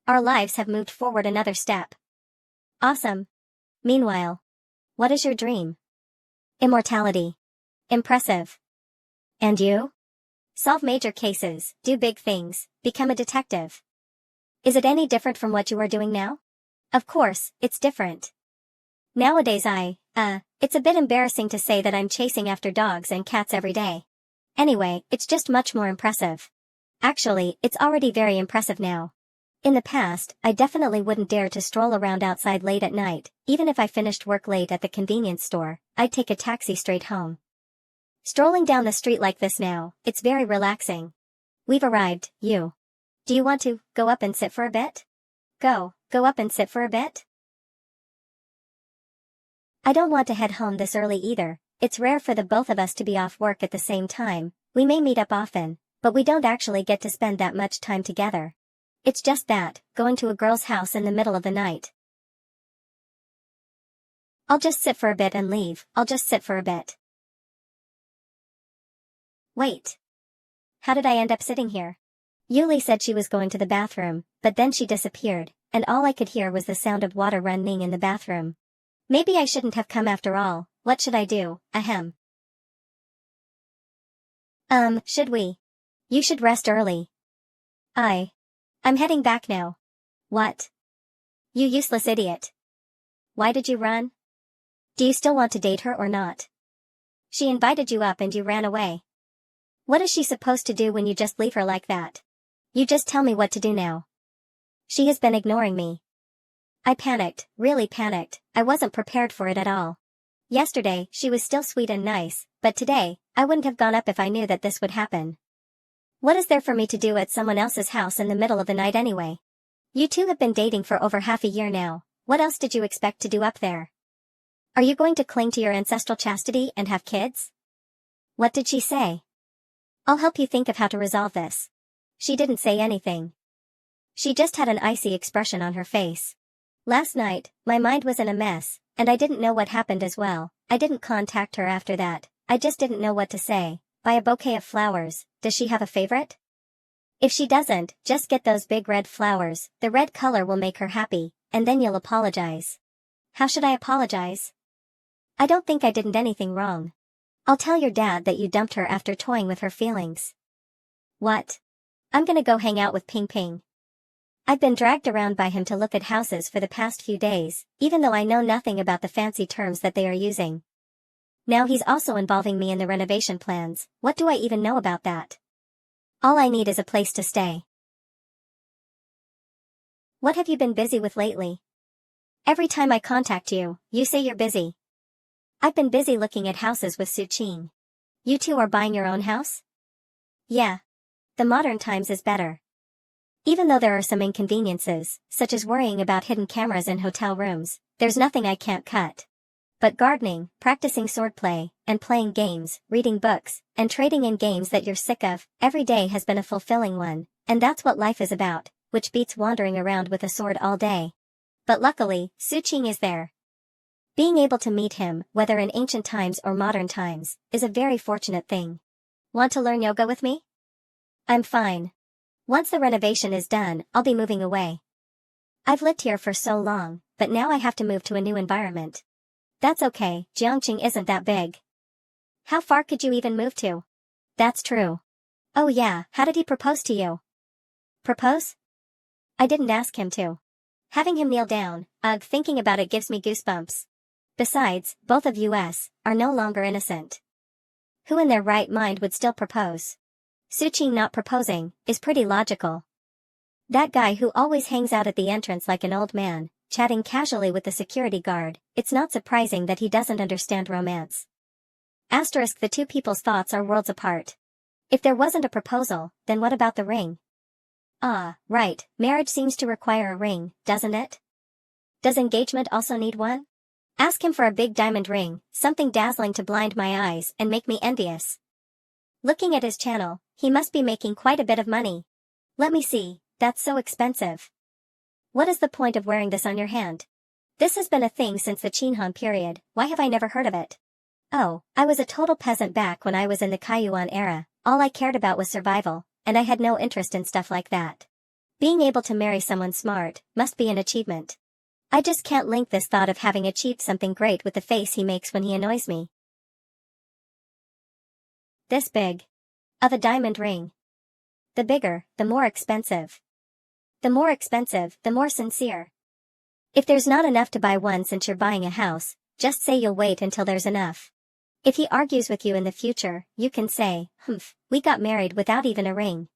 Our lives have moved forward another step. Awesome. Meanwhile, what is your dream? Immortality. Impressive. And you? Solve major cases, do big things, become a detective. Is it any different from what you are doing now? Of course, it's different. Nowadays it's a bit embarrassing to say that I'm chasing after dogs and cats every day. Anyway, it's just much more impressive. Actually, it's already very impressive now. In the past, I definitely wouldn't dare to stroll around outside late at night. Even if I finished work late at the convenience store, I'd take a taxi straight home. Strolling down the street like this now, it's very relaxing. We've arrived, you. Do you want to go up and sit for a bit? Go up and sit for a bit? I don't want to head home this early either. It's rare for the both of us to be off work at the same time. We may meet up often, but we don't actually get to spend that much time together. It's just that, going to a girl's house in the middle of the night. I'll just sit for a bit and leave. I'll just sit for a bit. Wait. How did I end up sitting here? Yuli said she was going to the bathroom, but then she disappeared, and all I could hear was the sound of water running in the bathroom. Maybe I shouldn't have come after all. What should I do? Ahem. Should we? You should rest early. I'm heading back now. What? You useless idiot. Why did you run? Do you still want to date her or not? She invited you up and you ran away. What is she supposed to do when you just leave her like that? You just tell me what to do now. She has been ignoring me. I panicked, really panicked. I wasn't prepared for it at all. Yesterday, she was still sweet and nice, but today, I wouldn't have gone up if I knew that this would happen. What is there for me to do at someone else's house in the middle of the night anyway? You two have been dating for over half a year now. What else did you expect to do up there? Are you going to cling to your ancestral chastity and have kids? What did she say? I'll help you think of how to resolve this. She didn't say anything. She just had an icy expression on her face. Last night, my mind was in a mess, and I didn't know what happened as well. I didn't contact her after that. I just didn't know what to say. Buy a bouquet of flowers. Does she have a favorite? If she doesn't, just get those big red flowers. The red color will make her happy, and then you'll apologize. How should I apologize? I don't think I did anything wrong. I'll tell your dad that you dumped her after toying with her feelings. What? I'm gonna go hang out with Ping Ping. I've been dragged around by him to look at houses for the past few days, even though I know nothing about the fancy terms that they are using. Now he's also involving me in the renovation plans. What do I even know about that? All I need is a place to stay. What have you been busy with lately? Every time I contact you, you say you're busy. I've been busy looking at houses with Suqing. You two are buying your own house? Yeah. The modern times is better. Even though there are some inconveniences, such as worrying about hidden cameras in hotel rooms, there's nothing I can't cut. But gardening, practicing swordplay, and playing games, reading books, and trading in games that you're sick of, every day has been a fulfilling one, and that's what life is about, which beats wandering around with a sword all day. But luckily, Suqing is there. Being able to meet him, whether in ancient times or modern times, is a very fortunate thing. Want to learn yoga with me? I'm fine. Once the renovation is done, I'll be moving away. I've lived here for so long, but now I have to move to a new environment. That's okay, Jiangqing isn't that big. How far could you even move to? That's true. Oh yeah, how did he propose to you? Propose? I didn't ask him to. Having him kneel down, thinking about it gives me goosebumps. Besides, both of us are no longer innocent. Who in their right mind would still propose? Suqing not proposing is pretty logical. That guy who always hangs out at the entrance like an old man, chatting casually with the security guard, it's not surprising that he doesn't understand romance. Asterisk, the two people's thoughts are worlds apart. If there wasn't a proposal, then what about the ring? Ah, right, marriage seems to require a ring, doesn't it? Does engagement also need one? Ask him for a big diamond ring, something dazzling to blind my eyes and make me envious. Looking at his channel, he must be making quite a bit of money. Let me see, that's so expensive. What is the point of wearing this on your hand? This has been a thing since the Qinhan period, why have I never heard of it? Oh, I was a total peasant back when I was in the Kaiyuan era, all I cared about was survival, and I had no interest in stuff like that. Being able to marry someone smart must be an achievement. I just can't link this thought of having achieved something great with the face he makes when he annoys me. This big. Of a diamond ring. The bigger, the more expensive. The more expensive, the more sincere. If there's not enough to buy one since you're buying a house, just say you'll wait until there's enough. If he argues with you in the future, you can say, we got married without even a ring.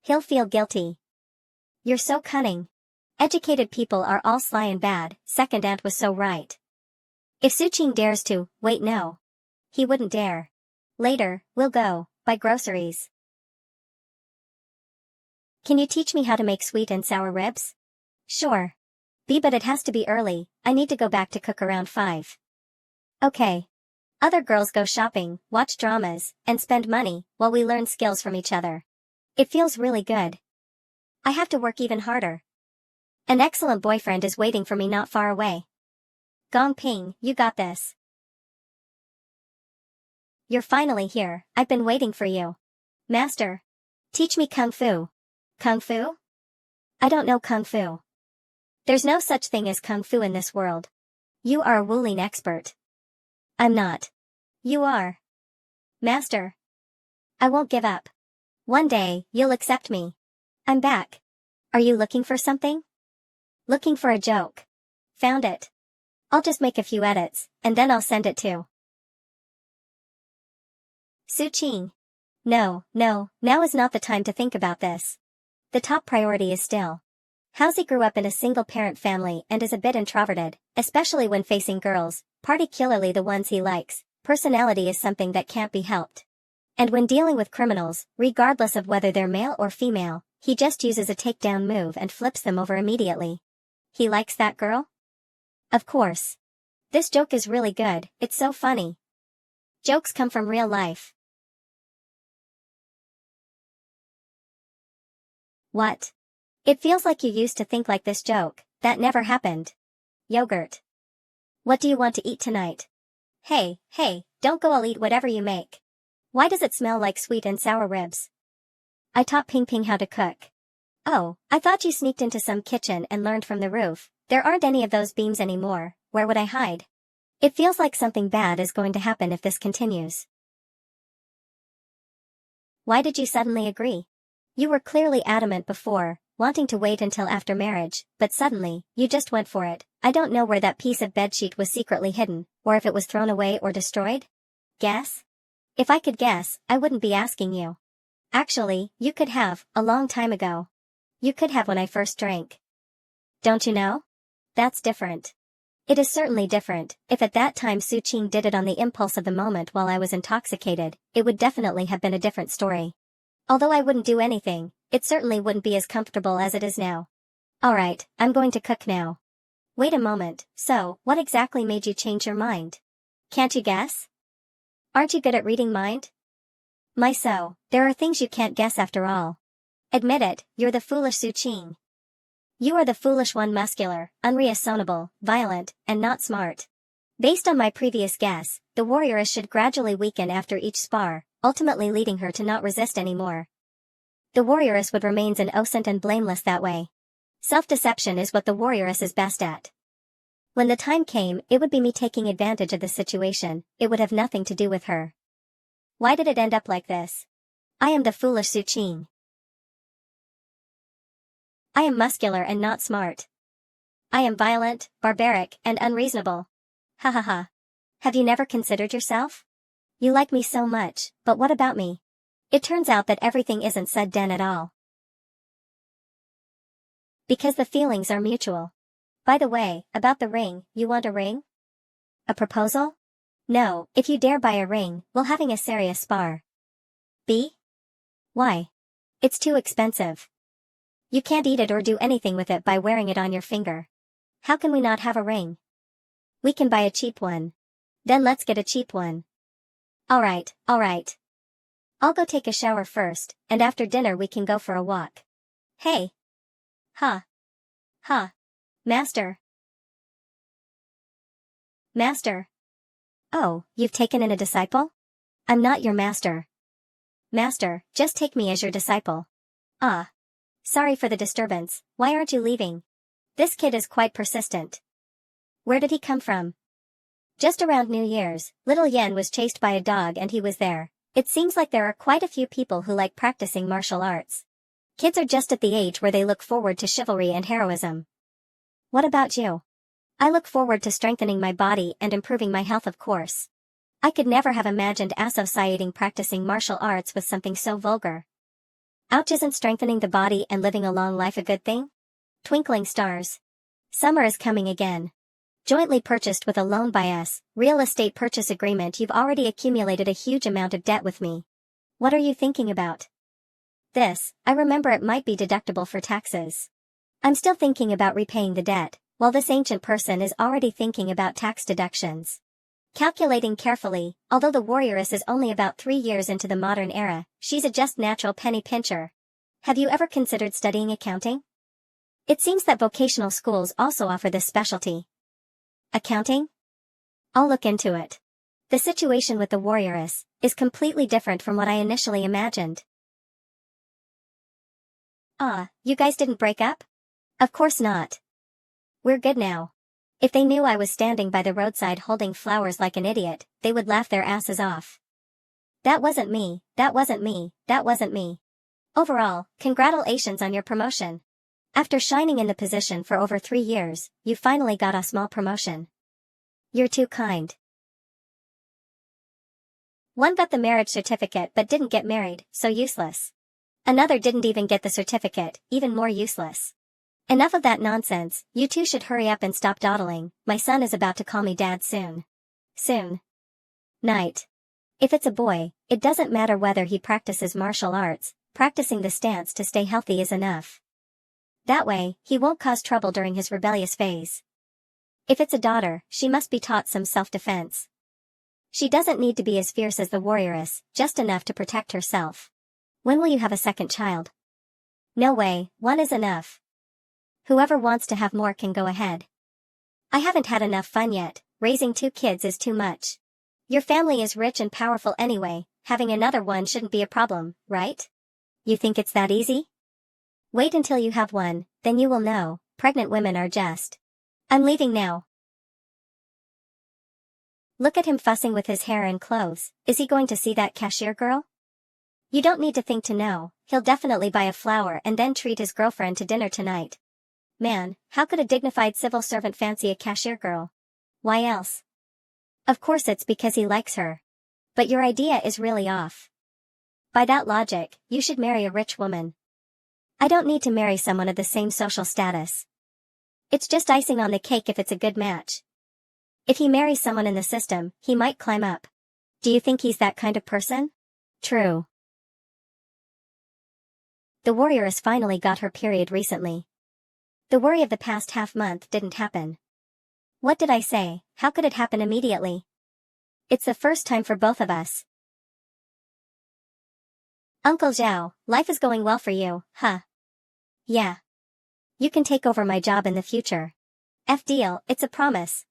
He'll feel guilty. You're so cunning. Educated people are all sly and bad, second aunt was so right. If Suqing dares to, wait no. He wouldn't dare. Later, we'll go, buy groceries. Can you teach me how to make sweet and sour ribs? Sure. But it has to be early, I need to go back to cook around 5. Okay. Other girls go shopping, watch dramas, and spend money, while we learn skills from each other. It feels really good. I have to work even harder. An excellent boyfriend is waiting for me not far away. Gong Ping, you got this. You're finally here, I've been waiting for you. Master. Teach me Kung Fu. Kung Fu? I don't know Kung Fu. There's no such thing as Kung Fu in this world. You are a Wuling expert. I'm not. You are. Master. I won't give up. One day, you'll accept me. I'm back. Are you looking for something? Looking for a joke. Found it. I'll just make a few edits, and then I'll send it to Suqing. No, now is not the time to think about this. The top priority is still. Housie grew up in a single-parent family and is a bit introverted, especially when facing girls, particularly the ones he likes. Personality is something that can't be helped. And when dealing with criminals, regardless of whether they're male or female, he just uses a takedown move and flips them over immediately. He likes that girl? Of course. This joke is really good, it's so funny. Jokes come from real life. What? It feels like you used to think like this joke, that never happened. Yogurt. What do you want to eat tonight? Hey, don't go, I'll eat whatever you make. Why does it smell like sweet and sour ribs? I taught Ping Ping how to cook. Oh, I thought you sneaked into some kitchen and learned from the roof. There aren't any of those beams anymore, where would I hide? It feels like something bad is going to happen if this continues. Why did you suddenly agree? You were clearly adamant before, wanting to wait until after marriage, but suddenly, you just went for it. I don't know where that piece of bedsheet was secretly hidden, or if it was thrown away or destroyed. Guess? If I could guess, I wouldn't be asking you. Actually, you could have, a long time ago. You could have when I first drank. Don't you know? That's different. It is certainly different. If at that time Suqing did it on the impulse of the moment while I was intoxicated, it would definitely have been a different story. Although I wouldn't do anything, it certainly wouldn't be as comfortable as it is now. Alright, I'm going to cook now. Wait a moment, so, what exactly made you change your mind? Can't you guess? Aren't you good at reading mind? There are things you can't guess after all. Admit it, you're the foolish Suqing. You are the foolish one, muscular, unreasonable, violent, and not smart. Based on my previous guess, the warrioress should gradually weaken after each spar, ultimately leading her to not resist anymore. The warrioress would remain innocent and blameless that way. Self-deception is what the warrioress is best at. When the time came, it would be me taking advantage of the situation, it would have nothing to do with her. Why did it end up like this? I am the foolish Suqing. I am muscular and not smart. I am violent, barbaric, and unreasonable. Ha ha ha. Have you never considered yourself? You like me so much, but what about me? It turns out that everything isn't said den at all. Because the feelings are mutual. By the way, about the ring, you want a ring? A proposal? No, if you dare buy a ring, we'll having a serious spar. B? Why? It's too expensive. You can't eat it or do anything with it by wearing it on your finger. How can we not have a ring? We can buy a cheap one. Then let's get a cheap one. Alright. I'll go take a shower first, and after dinner we can go for a walk. Hey. Ha. Ha! Master! Master! Oh, you've taken in a disciple? I'm not your master. Master, just take me as your disciple. Ah. Sorry for the disturbance, why aren't you leaving? This kid is quite persistent. Where did he come from? Just around New Year's, little Yen was chased by a dog and he was there. It seems like there are quite a few people who like practicing martial arts. Kids are just at the age where they look forward to chivalry and heroism. What about you? I look forward to strengthening my body and improving my health, of course. I could never have imagined associating practicing martial arts with something so vulgar. Ouch, isn't strengthening the body and living a long life a good thing? Twinkling stars. Summer is coming again. Jointly purchased with a loan by us, real estate purchase agreement. You've already accumulated a huge amount of debt with me. What are you thinking about? This, I remember it might be deductible for taxes. I'm still thinking about repaying the debt, while this ancient person is already thinking about tax deductions. Calculating carefully, although the warrioress is only about 3 years into the modern era, she's a just natural penny pincher. Have you ever considered studying accounting? It seems that vocational schools also offer this specialty. Accounting? I'll look into it. The situation with the warrioress is completely different from what I initially imagined. Ah, you guys didn't break up? Of course not. We're good now. If they knew I was standing by the roadside holding flowers like an idiot, they would laugh their asses off. That wasn't me, that wasn't me, that wasn't me. Overall, congratulations on your promotion. After shining in the position for over 3 years, you finally got a small promotion. You're too kind. One got the marriage certificate but didn't get married, so useless. Another didn't even get the certificate, even more useless. Enough of that nonsense, you two should hurry up and stop dawdling. My son is about to call me dad soon. Soon. Night. If it's a boy, it doesn't matter whether he practices martial arts, practicing the stance to stay healthy is enough. That way, he won't cause trouble during his rebellious phase. If it's a daughter, she must be taught some self-defense. She doesn't need to be as fierce as the warrioress, just enough to protect herself. When will you have a second child? No way, one is enough. Whoever wants to have more can go ahead. I haven't had enough fun yet, raising 2 kids is too much. Your family is rich and powerful anyway, having another one shouldn't be a problem, right? You think it's that easy? Wait until you have one, then you will know, pregnant women are just. I'm leaving now. Look at him fussing with his hair and clothes, is he going to see that cashier girl? You don't need to think to know, he'll definitely buy a flower and then treat his girlfriend to dinner tonight. Man, how could a dignified civil servant fancy a cashier girl? Why else? Of course it's because he likes her. But your idea is really off. By that logic, you should marry a rich woman. I don't need to marry someone of the same social status. It's just icing on the cake if it's a good match. If he marries someone in the system, he might climb up. Do you think he's that kind of person? True. The warrioress finally got her period recently. The worry of the past half-month didn't happen. What did I say? How could it happen immediately? It's the first time for both of us. Uncle Zhao, life is going well for you, huh? Yeah. You can take over my job in the future. Deal, it's a promise.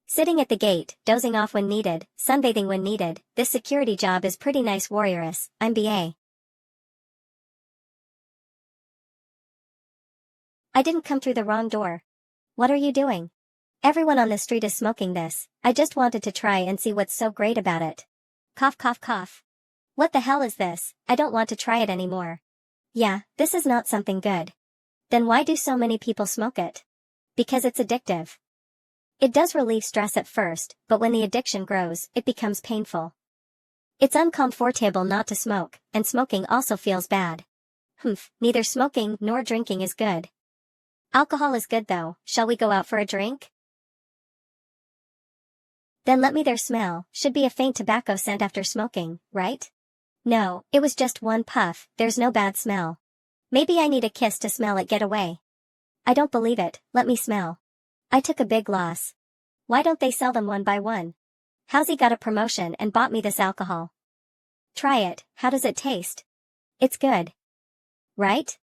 Sitting at the gate, dozing off when needed, sunbathing when needed, this security job is pretty nice, warrioress. I'm BA. I didn't come through the wrong door. What are you doing? Everyone on the street is smoking this. I just wanted to try and see what's so great about it. Cough, cough, cough. What the hell is this? I don't want to try it anymore. Yeah, this is not something good. Then why do so many people smoke it? Because it's addictive. It does relieve stress at first, but when the addiction grows, it becomes painful. It's uncomfortable not to smoke, and smoking also feels bad. Neither smoking nor drinking is good. Alcohol is good though, shall we go out for a drink? Then let me there smell, should be a faint tobacco scent after smoking, right? No, it was just one puff, there's no bad smell. Maybe I need a kiss to smell it get away. I don't believe it, let me smell. I took a big loss. Why don't they sell them one by one? How's he got a promotion and bought me this alcohol? Try it, how does it taste? It's good. Right?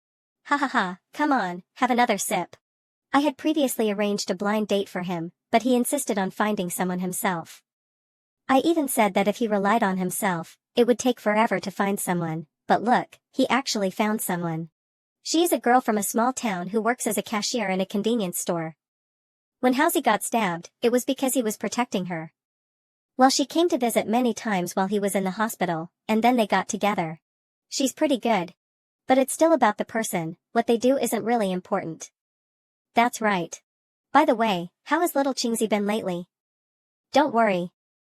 Ha ha ha, come on, have another sip. I had previously arranged a blind date for him, but he insisted on finding someone himself. I even said that if he relied on himself, it would take forever to find someone, but look, he actually found someone. She is a girl from a small town who works as a cashier in a convenience store. When Halsey got stabbed, it was because he was protecting her. Well, she came to visit many times while he was in the hospital, and then they got together. She's pretty good. But it's still about the person, what they do isn't really important. That's right. By the way, how has little Chingzi been lately? Don't worry.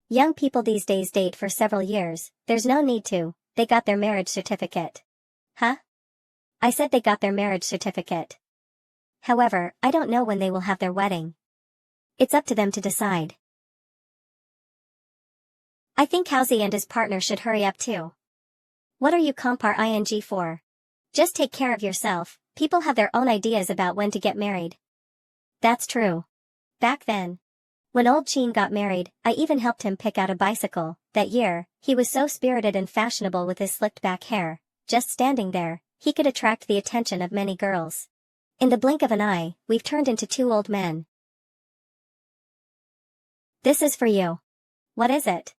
Young people these days date for several years, there's no need to, they got their marriage certificate. Huh? I said they got their marriage certificate. However, I don't know when they will have their wedding. It's up to them to decide. I think Halsey and his partner should hurry up too. What are you compar ing for? Just take care of yourself, people have their own ideas about when to get married. That's true. Back then, when old Chin got married, I even helped him pick out a bicycle. That year, he was so spirited and fashionable with his slicked back hair. Just standing there, he could attract the attention of many girls. In the blink of an eye, we've turned into two old men. This is for you. What is it?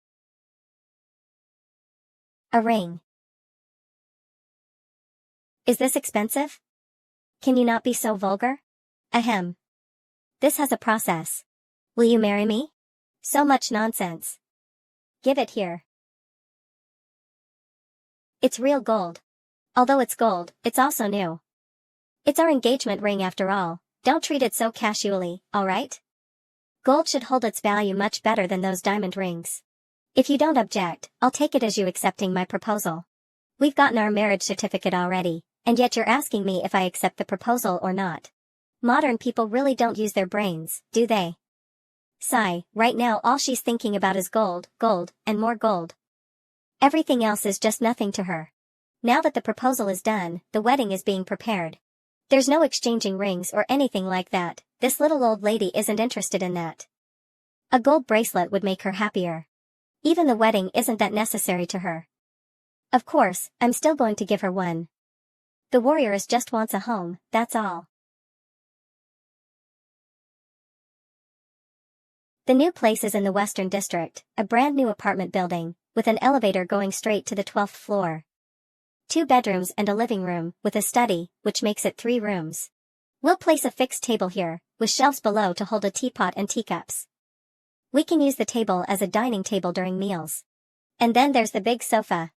A ring. Is this expensive? Can you not be so vulgar? Ahem. This has a process. Will you marry me? So much nonsense. Give it here. It's real gold. Although it's gold, it's also new. It's our engagement ring after all, don't treat it so casually, alright? Gold should hold its value much better than those diamond rings. If you don't object, I'll take it as you accepting my proposal. We've gotten our marriage certificate already, and yet you're asking me if I accept the proposal or not. Modern people really don't use their brains, do they? Sigh, right now all she's thinking about is gold, gold, and more gold. Everything else is just nothing to her. Now that the proposal is done, the wedding is being prepared. There's no exchanging rings or anything like that, this little old lady isn't interested in that. A gold bracelet would make her happier. Even the wedding isn't that necessary to her. Of course, I'm still going to give her one. The warrioress just wants a home, that's all. The new place is in the Western District, a brand new apartment building, with an elevator going straight to the 12th floor. 2 bedrooms and a living room, with a study, which makes it 3 rooms. We'll place a fixed table here, with shelves below to hold a teapot and teacups. We can use the table as a dining table during meals. And then there's the big sofa.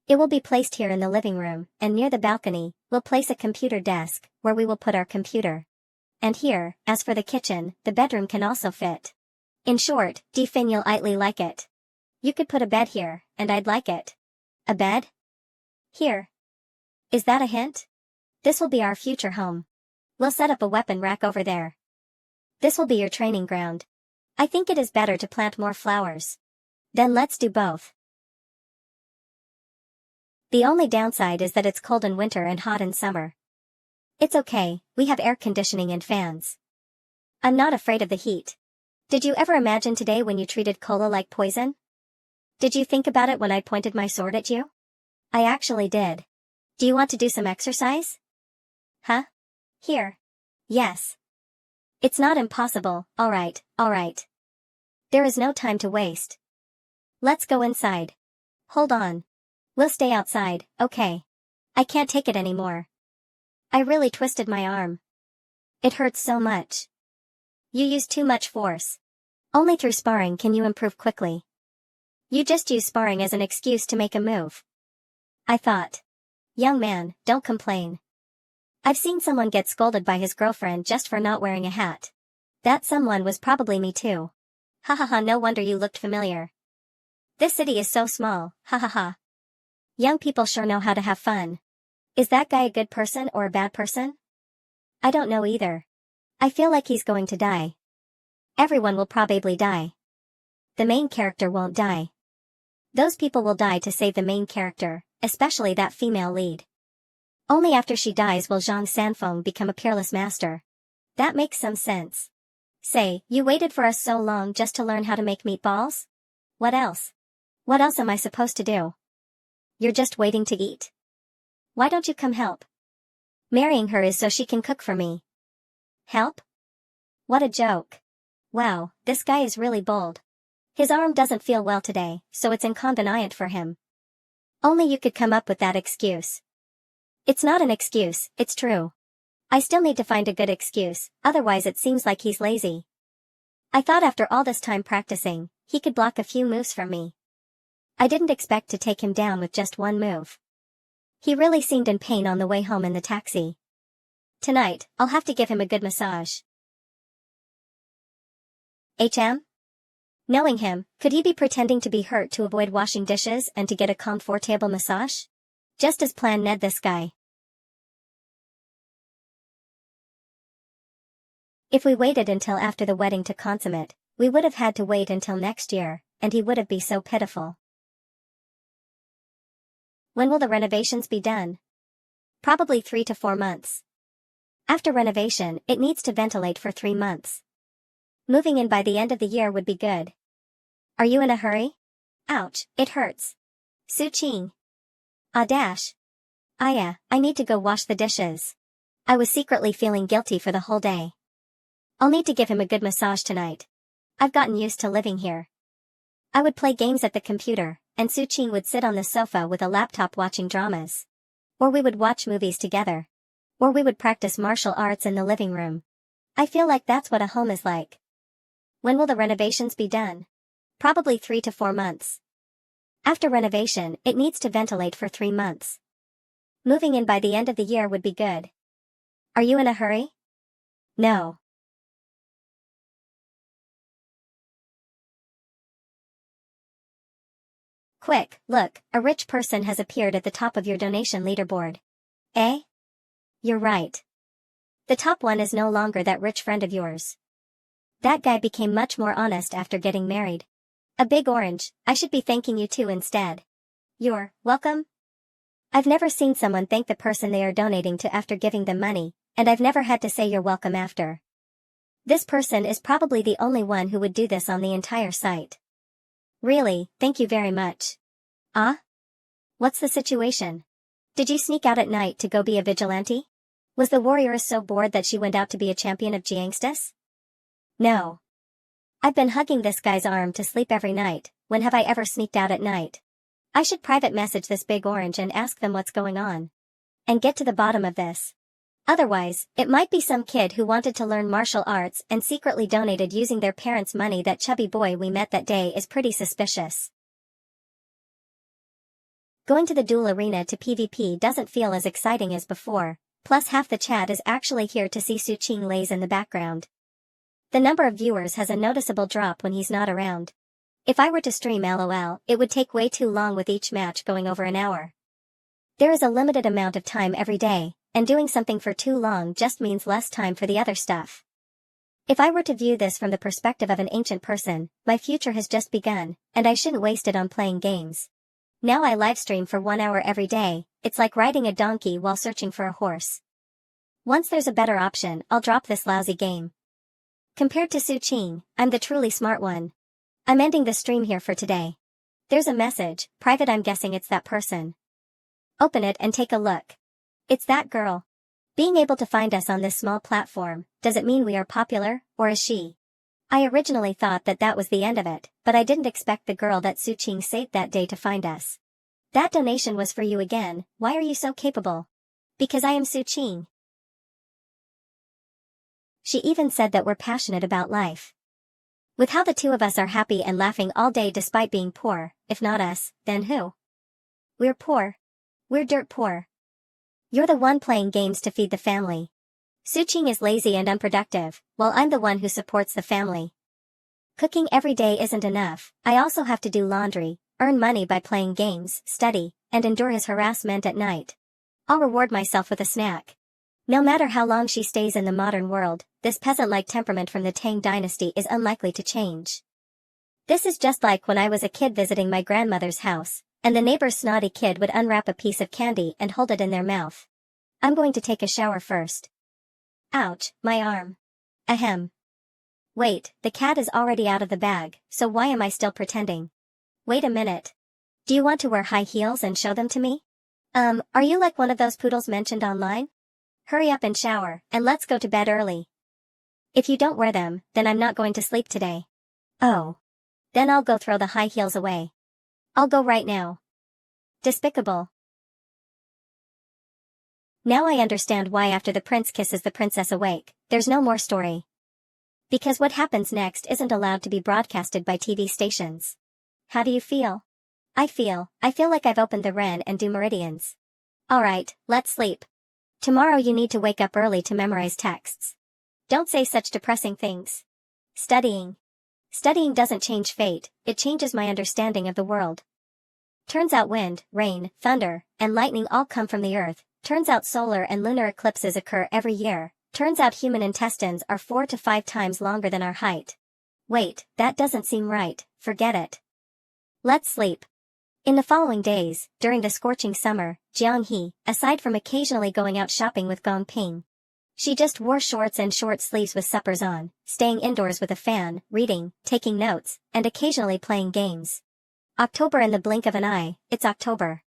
It will be placed here in the living room, and near the balcony, we'll place a computer desk, where we will put our computer. And here, as for the kitchen, the bedroom can also fit. In short, die fin you'll itly like it. You could put a bed here, and I'd like it. A bed? Here. Is that a hint? This will be our future home. We'll set up a weapon rack over there. This will be your training ground. I think it is better to plant more flowers. Then let's do both. The only downside is that it's cold in winter and hot in summer. It's okay, we have air conditioning and fans. I'm not afraid of the heat. Did you ever imagine today when you treated cola like poison? Did you think about it when I pointed my sword at you? I actually did. Do you want to do some exercise? Huh? Here. Yes. It's not impossible, alright, alright. There is no time to waste. Let's go inside. Hold on. We'll stay outside, okay. I can't take it anymore. I really twisted my arm. It hurts so much. You use too much force. Only through sparring can you improve quickly. You just use sparring as an excuse to make a move. I thought. Young man, don't complain. I've seen someone get scolded by his girlfriend just for not wearing a hat. That someone was probably me too. Ha ha ha, no wonder you looked familiar. This city is so small, ha ha ha. Young people sure know how to have fun. Is that guy a good person or a bad person? I don't know either. I feel like he's going to die. Everyone will probably die. The main character won't die. Those people will die to save the main character, especially that female lead. Only after she dies will Zhang Sanfeng become a peerless master. That makes some sense. Say, you waited for us so long just to learn how to make meatballs? What else? What else am I supposed to do? You're just waiting to eat? Why don't you come help? Marrying her is so she can cook for me. Help? What a joke. Wow, this guy is really bold. His arm doesn't feel well today, so it's inconvenient for him. Only you could come up with that excuse. It's not an excuse, it's true. I still need to find a good excuse, otherwise it seems like he's lazy. I thought after all this time practicing, he could block a few moves from me. I didn't expect to take him down with just one move. He really seemed in pain on the way home in the taxi. Tonight, I'll have to give him a good massage. Knowing him, could he be pretending to be hurt to avoid washing dishes and to get a comfortable massage? Just as planned, Ned, this guy. If we waited until after the wedding to consummate, we would have had to wait until next year, and he would have been so pitiful. When will the renovations be done? Probably 3 to 4 months. After renovation, it needs to ventilate for 3 months. Moving in by the end of the year would be good. Are you in a hurry? Ouch, it hurts. Su-ching. Dash. I need to go wash the dishes. I was secretly feeling guilty for the whole day. I'll need to give him a good massage tonight. I've gotten used to living here. I would play games at the computer, and Su-ching would sit on the sofa with a laptop watching dramas. Or we would watch movies together. Or we would practice martial arts in the living room. I feel like that's what a home is like. When will the renovations be done? Probably 3 to 4 months. After renovation, it needs to ventilate for 3 months. Moving in by the end of the year would be good. Are you in a hurry? No. Quick, look, a rich person has appeared at the top of your donation leaderboard. Eh? You're right. The top one is no longer that rich friend of yours. That guy became much more honest after getting married. A big orange, I should be thanking you too instead. You're welcome? I've never seen someone thank the person they are donating to after giving them money, and I've never had to say you're welcome after. This person is probably the only one who would do this on the entire site. Really, thank you very much. What's the situation? Did you sneak out at night to go be a vigilante? Was the warrioress so bored that she went out to be a champion of Jiangstas? No. I've been hugging this guy's arm to sleep every night. When have I ever sneaked out at night? I should private message this big orange and ask them what's going on. And get to the bottom of this. Otherwise, it might be some kid who wanted to learn martial arts and secretly donated using their parents' money. That chubby boy we met that day is pretty suspicious. Going to the duel arena to PvP doesn't feel as exciting as before, plus half the chat is actually here to see Su-ching lays in the background. The number of viewers has a noticeable drop when he's not around. If I were to stream LOL, it would take way too long with each match going over an hour. There is a limited amount of time every day, and doing something for too long just means less time for the other stuff. If I were to view this from the perspective of an ancient person, my future has just begun, and I shouldn't waste it on playing games. Now I livestream for 1 hour every day. It's like riding a donkey while searching for a horse. Once there's a better option, I'll drop this lousy game. Compared to Su-ching, I'm the truly smart one. I'm ending the stream here for today. There's a message, private. I'm guessing it's that person. Open it and take a look. It's that girl. Being able to find us on this small platform, does it mean we are popular, or is she? I originally thought that was the end of it, but I didn't expect the girl that Su-ching saved that day to find us. That donation was for you again. Why are you so capable? Because I am Su-ching. She even said that we're passionate about life. With how the two of us are happy and laughing all day despite being poor, if not us, then who? We're poor. We're dirt poor. You're the one playing games to feed the family. Su-ching is lazy and unproductive, while I'm the one who supports the family. Cooking every day isn't enough. I also have to do laundry, earn money by playing games, study, and endure his harassment at night. I'll reward myself with a snack. No matter how long she stays in the modern world, this peasant-like temperament from the Tang dynasty is unlikely to change. This is just like when I was a kid visiting my grandmother's house, and the neighbor's snotty kid would unwrap a piece of candy and hold it in their mouth. I'm going to take a shower first. Ouch, my arm. Ahem. Wait, the cat is already out of the bag, so why am I still pretending? Wait a minute. Do you want to wear high heels and show them to me? Are you like one of those poodles mentioned online? Hurry up and shower, and let's go to bed early. If you don't wear them, then I'm not going to sleep today. Oh. Then I'll go throw the high heels away. I'll go right now. Despicable. Now I understand why after the prince kisses the princess awake, there's no more story. Because what happens next isn't allowed to be broadcasted by TV stations. How do you feel? I feel like I've opened the Ren and Du meridians. Alright, let's sleep. Tomorrow you need to wake up early to memorize texts. Don't say such depressing things. Studying. Studying doesn't change fate, it changes my understanding of the world. Turns out wind, rain, thunder, and lightning all come from the earth. Turns out solar and lunar eclipses occur every year. Turns out human intestines are 4 to 5 times longer than our height. Wait, that doesn't seem right, forget it. Let's sleep. In the following days, during the scorching summer, Jiang He, aside from occasionally going out shopping with Gong Ping, she just wore shorts and short sleeves with suppers on, staying indoors with a fan, reading, taking notes, and occasionally playing games. October in the blink of an eye, it's October.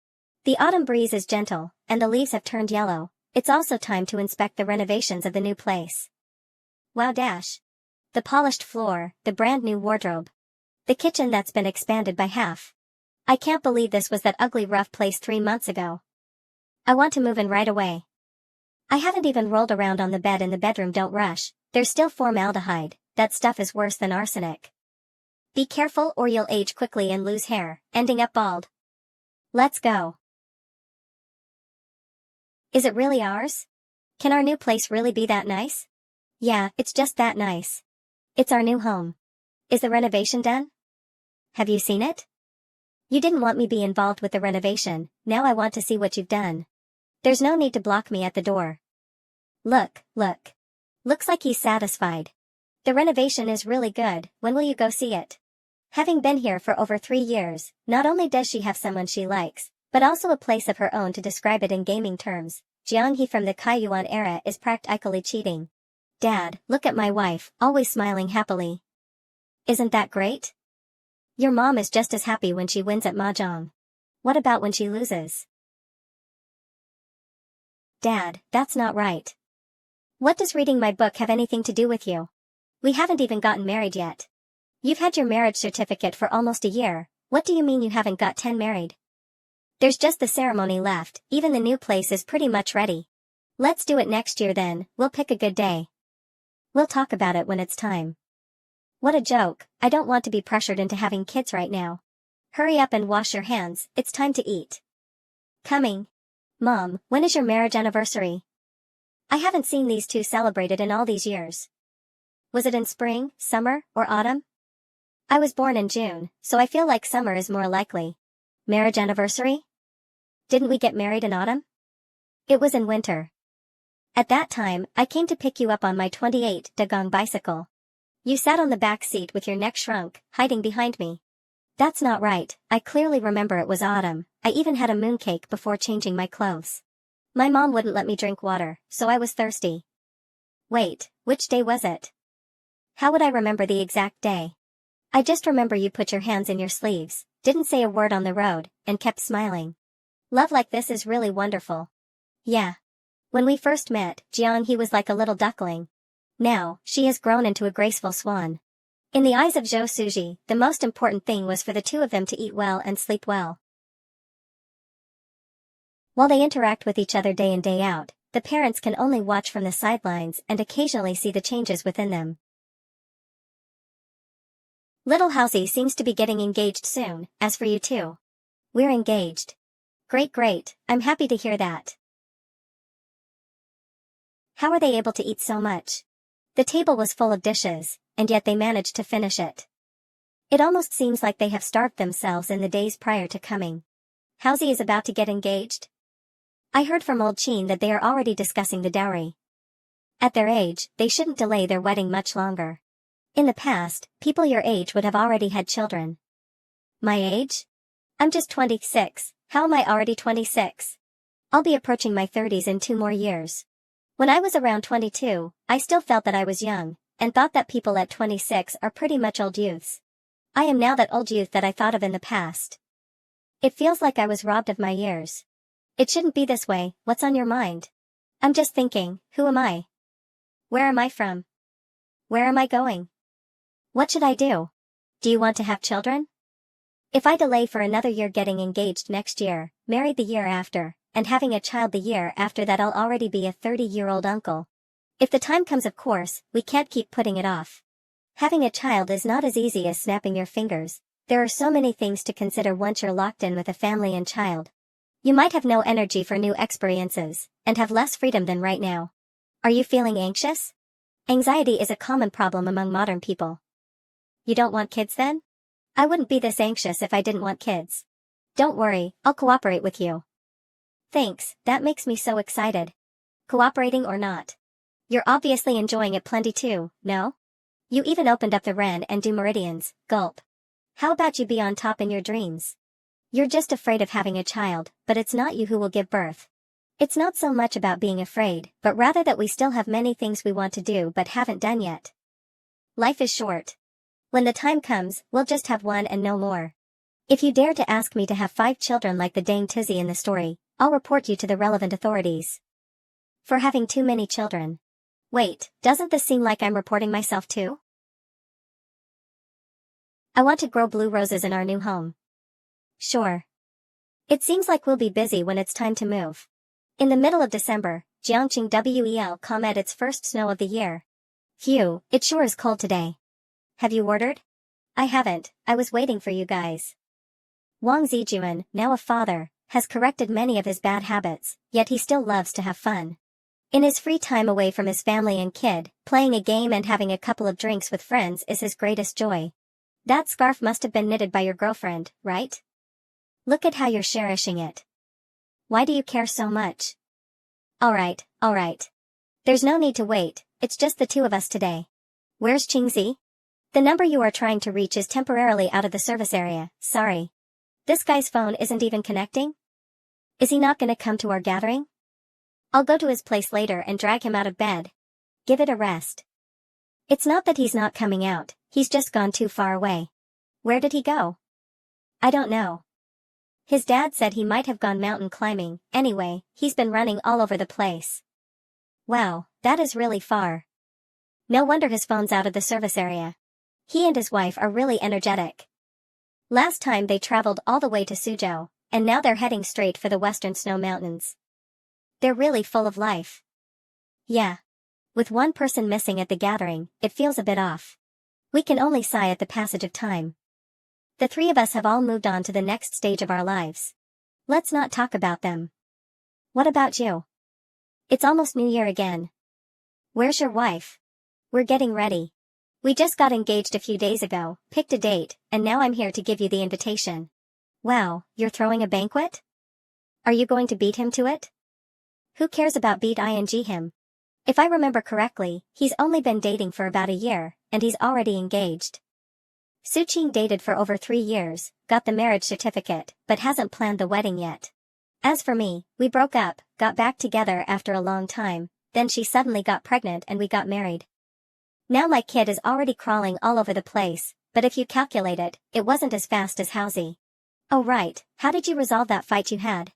The autumn breeze is gentle, and the leaves have turned yellow. It's also time to inspect the renovations of the new place. Wow dash. The polished floor, the brand new wardrobe. The kitchen that's been expanded by half. I can't believe this was that ugly rough place 3 months ago. I want to move in right away. I haven't even rolled around on the bed in the bedroom. Don't rush, there's still formaldehyde, that stuff is worse than arsenic. Be careful or you'll age quickly and lose hair, ending up bald. Let's go. Is it really ours? Can our new place really be that nice? Yeah, it's just that nice. It's our new home. Is the renovation done? Have you seen it? You didn't want me be involved with the renovation, now I want to see what you've done. There's no need to block me at the door. Look. Looks like he's satisfied. The renovation is really good, when will you go see it? Having been here for over 3 years, not only does she have someone she likes, but also a place of her own to describe it in gaming terms. Jiang He from the Kaiyuan era is practically cheating. Dad, look at my wife, always smiling happily. Isn't that great? Your mom is just as happy when she wins at Mahjong. What about when she loses? Dad, that's not right. What does reading my book have anything to do with you? We haven't even gotten married yet. You've had your marriage certificate for almost a year, what do you mean you haven't got 10 married? There's just the ceremony left, even the new place is pretty much ready. Let's do it next year then, we'll pick a good day. We'll talk about it when it's time. What a joke, I don't want to be pressured into having kids right now. Hurry up and wash your hands, it's time to eat. Coming. Mom, when is your marriage anniversary? I haven't seen these two celebrated in all these years. Was it in spring, summer, or autumn? I was born in June, so I feel like summer is more likely. Marriage anniversary? Didn't we get married in autumn? It was in winter. At that time, I came to pick you up on my 28 Dagong bicycle. You sat on the back seat with your neck shrunk, hiding behind me. That's not right, I clearly remember it was autumn, I even had a mooncake before changing my clothes. My mom wouldn't let me drink water, so I was thirsty. Wait, which day was it? How would I remember the exact day? I just remember you put your hands in your sleeves, didn't say a word on the road, and kept smiling. Love like this is really wonderful. Yeah. When we first met, Jiang He was like a little duckling. Now, she has grown into a graceful swan. In the eyes of Zhou Suji, the most important thing was for the two of them to eat well and sleep well. While they interact with each other day in day out, the parents can only watch from the sidelines and occasionally see the changes within them. Little Housey seems to be getting engaged soon, as for you too. We're engaged. Great, I'm happy to hear that. How are they able to eat so much? The table was full of dishes, and yet they managed to finish it. It almost seems like they have starved themselves in the days prior to coming. Housey is about to get engaged? I heard from old Chin that they are already discussing the dowry. At their age, they shouldn't delay their wedding much longer. In the past, people your age would have already had children. My age? I'm just 26, how am I already 26? I'll be approaching my 30s in 2 more years. When I was around 22, I still felt that I was young, and thought that people at 26 are pretty much old youths. I am now that old youth that I thought of in the past. It feels like I was robbed of my years. It shouldn't be this way, what's on your mind? I'm just thinking, who am I? Where am I from? Where am I going? What should I do? Do you want to have children? If I delay for another year, getting engaged next year, married the year after, and having a child the year after that, I'll already be a 30-year-old uncle. If the time comes, of course, we can't keep putting it off. Having a child is not as easy as snapping your fingers. There are so many things to consider once you're locked in with a family and child. You might have no energy for new experiences, and have less freedom than right now. Are you feeling anxious? Anxiety is a common problem among modern people. You don't want kids then? I wouldn't be this anxious if I didn't want kids. Don't worry, I'll cooperate with you. Thanks, that makes me so excited. Cooperating or not? You're obviously enjoying it plenty too, no? You even opened up the Ren and Do meridians, gulp. How about you be on top in your dreams? You're just afraid of having a child, but it's not you who will give birth. It's not so much about being afraid, but rather that we still have many things we want to do but haven't done yet. Life is short. When the time comes, we'll just have one and no more. If you dare to ask me to have 5 children like the dang Tizzy in the story, I'll report you to the relevant authorities. For having too many children. Wait, doesn't this seem like I'm reporting myself too? I want to grow blue roses in our new home. Sure. It seems like we'll be busy when it's time to move. In the middle of December, Jiangqing Wel met its first snow of the year. Phew, it sure is cold today. Have you ordered? I haven't, I was waiting for you guys. Wang Zijuan, now a father, has corrected many of his bad habits, yet he still loves to have fun. In his free time away from his family and kid, playing a game and having a couple of drinks with friends is his greatest joy. That scarf must have been knitted by your girlfriend, right? Look at how you're cherishing it. Why do you care so much? Alright. There's no need to wait, it's just the two of us today. Where's Qingzi? The number you are trying to reach is temporarily out of the service area, sorry. This guy's phone isn't even connecting? Is he not gonna come to our gathering? I'll go to his place later and drag him out of bed. Give it a rest. It's not that he's not coming out, he's just gone too far away. Where did he go? I don't know. His dad said he might have gone mountain climbing, anyway, he's been running all over the place. Wow, that is really far. No wonder his phone's out of the service area. He and his wife are really energetic. Last time they traveled all the way to Suzhou, and now they're heading straight for the western snow mountains. They're really full of life. Yeah. With one person missing at the gathering, it feels a bit off. We can only sigh at the passage of time. The 3 of us have all moved on to the next stage of our lives. Let's not talk about them. What about you? It's almost New Year again. Where's your wife? We're getting ready. We just got engaged a few days ago, picked a date, and now I'm here to give you the invitation. Wow, you're throwing a banquet? Are you going to beat him to it? Who cares about beat him? If I remember correctly, he's only been dating for about a year, and he's already engaged. Su Qing dated for over 3 years, got the marriage certificate, but hasn't planned the wedding yet. As for me, we broke up, got back together after a long time, then she suddenly got pregnant and we got married. Now my kid is already crawling all over the place, but if you calculate it, it wasn't as fast as Housie. Oh right, how did you resolve that fight you had?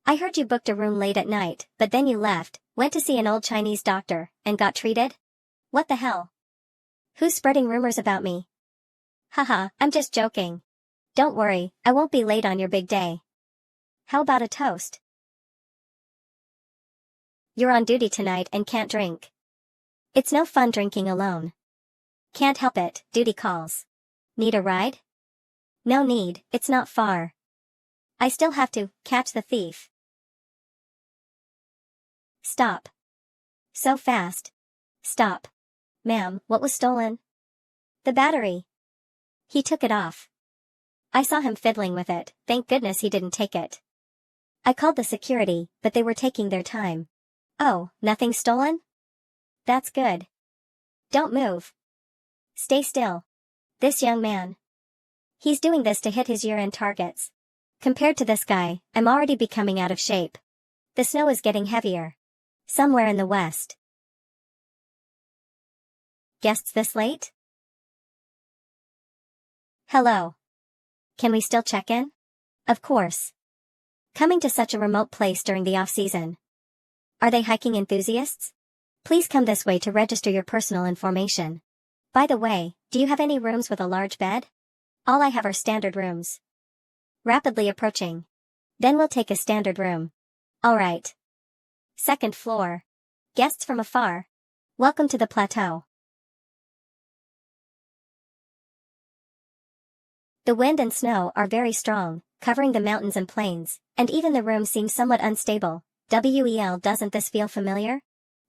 I heard you booked a room late at night, but then you left, went to see an old Chinese doctor, and got treated? What the hell? Who's spreading rumors about me? Haha, I'm just joking. Don't worry, I won't be late on your big day. How about a toast? You're on duty tonight and can't drink. It's no fun drinking alone. Can't help it, duty calls. Need a ride? No need, it's not far. I still have to catch the thief. Stop. So fast. Stop. Ma'am, what was stolen? The battery. He took it off. I saw him fiddling with it, thank goodness he didn't take it. I called the security, but they were taking their time. Oh, nothing stolen? That's good. Don't move. Stay still. This young man. He's doing this to hit his year-end targets. Compared to this guy, I'm already becoming out of shape. The snow is getting heavier. Somewhere in the west. Guests this late? Hello. Can we still check in? Of course. Coming to such a remote place during the off-season. Are they hiking enthusiasts? Please come this way to register your personal information. By the way, do you have any rooms with a large bed? All I have are standard rooms. Rapidly approaching. Then we'll take a standard room. Alright. Second floor. Guests from afar. Welcome to the plateau. The wind and snow are very strong, covering the mountains and plains, and even the room seems somewhat unstable. Well, doesn't this feel familiar?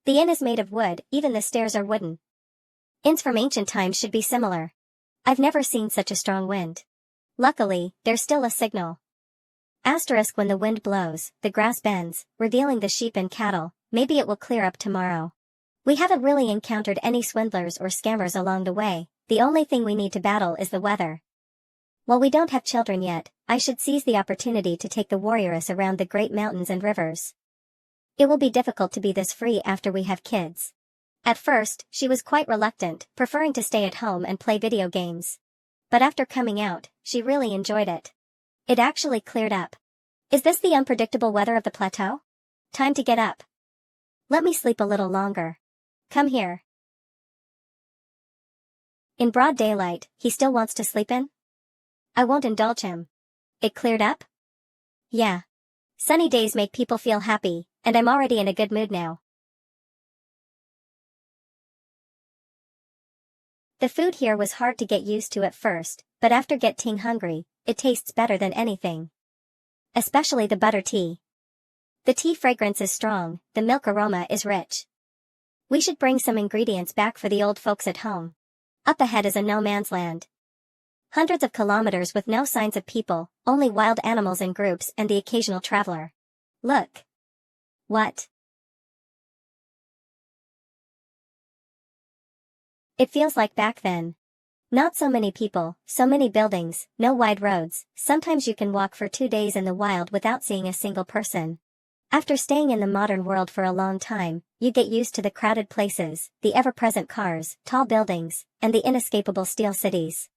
The inn is made of wood, even the stairs are wooden. Inns from ancient times should be similar. I've never seen such a strong wind. Luckily, there's still a signal. Asterisk when the wind blows, the grass bends, revealing the sheep and cattle. Maybe it will clear up tomorrow. We haven't really encountered any swindlers or scammers along the way. The only thing we need to battle is the weather. While we don't have children yet, I should seize the opportunity to take the warrioress around the great mountains and rivers. It will be difficult to be this free after we have kids. At first, she was quite reluctant, preferring to stay at home and play video games. But after coming out, she really enjoyed it. It actually cleared up. Is this the unpredictable weather of the plateau? Time to get up. Let me sleep a little longer. Come here. In broad daylight, he still wants to sleep in? I won't indulge him. It cleared up? Yeah. Sunny days make people feel happy, and I'm already in a good mood now. The food here was hard to get used to at first, but after getting hungry, it tastes better than anything. Especially the butter tea. The tea fragrance is strong, the milk aroma is rich. We should bring some ingredients back for the old folks at home. Up ahead is a no man's land. Hundreds of kilometers with no signs of people, only wild animals in groups and the occasional traveler. Look. What? It feels like back then. Not so many people, so many buildings, no wide roads. Sometimes you can walk for 2 days in the wild without seeing a single person. After staying in the modern world for a long time, you get used to the crowded places, the ever-present cars, tall buildings, and the inescapable steel cities.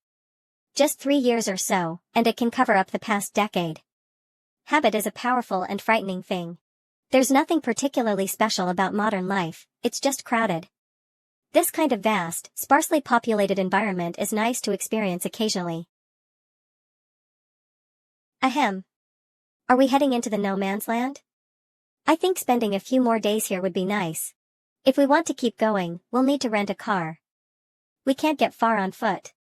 Just 3 years or so, and it can cover up the past decade. Habit is a powerful and frightening thing. There's nothing particularly special about modern life, it's just crowded. This kind of vast, sparsely populated environment is nice to experience occasionally. Ahem. Are we heading into the no man's land? I think spending a few more days here would be nice. If we want to keep going, we'll need to rent a car. We can't get far on foot.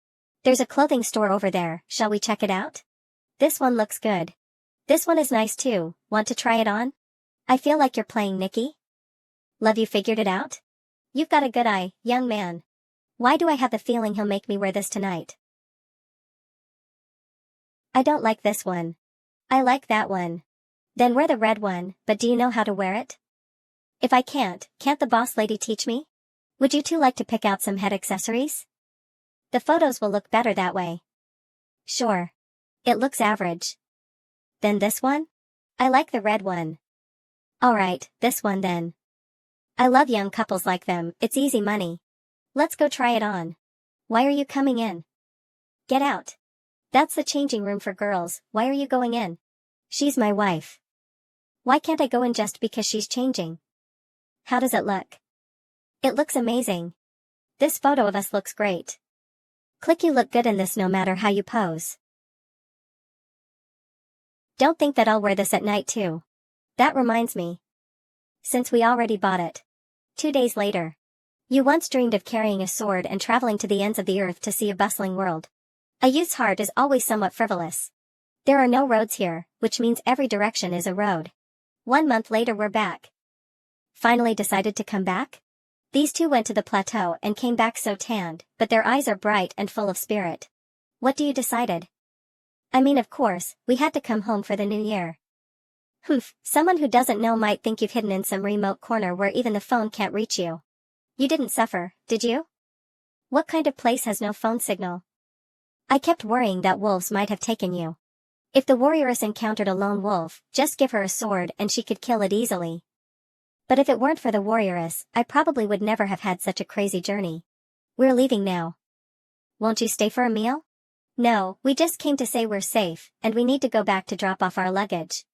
There's a clothing store over there, shall we check it out? This one looks good. This one is nice too, want to try it on? I feel like you're playing Nikki. Love you figured it out? You've got a good eye, young man. Why do I have the feeling he'll make me wear this tonight? I don't like this one. I like that one. Then wear the red one, but do you know how to wear it? If I can't the boss lady teach me? Would you two like to pick out some head accessories? The photos will look better that way. Sure. It looks average. Then this one? I like the red one. Alright, this one then. I love young couples like them, it's easy money. Let's go try it on. Why are you coming in? Get out. That's the changing room for girls, why are you going in? She's my wife. Why can't I go in just because she's changing? How does it look? It looks amazing. This photo of us looks great. Click, you look good in this no matter how you pose. Don't think that I'll wear this at night too. That reminds me. Since we already bought it. 2 days later. You once dreamed of carrying a sword and traveling to the ends of the earth to see a bustling world. A youth's heart is always somewhat frivolous. There are no roads here, which means every direction is a road. 1 month later we're back. Finally decided to come back? These two went to the plateau and came back so tanned, but their eyes are bright and full of spirit. What do you decided? I mean, of course, we had to come home for the new year. Humph, someone who doesn't know might think you've hidden in some remote corner where even the phone can't reach you. You didn't suffer, did you? What kind of place has no phone signal? I kept worrying that wolves might have taken you. If the warrioress encountered a lone wolf, just give her a sword and she could kill it easily. But if it weren't for the warrioress, I probably would never have had such a crazy journey. We're leaving now. Won't you stay for a meal? No, we just came to say we're safe, and we need to go back to drop off our luggage.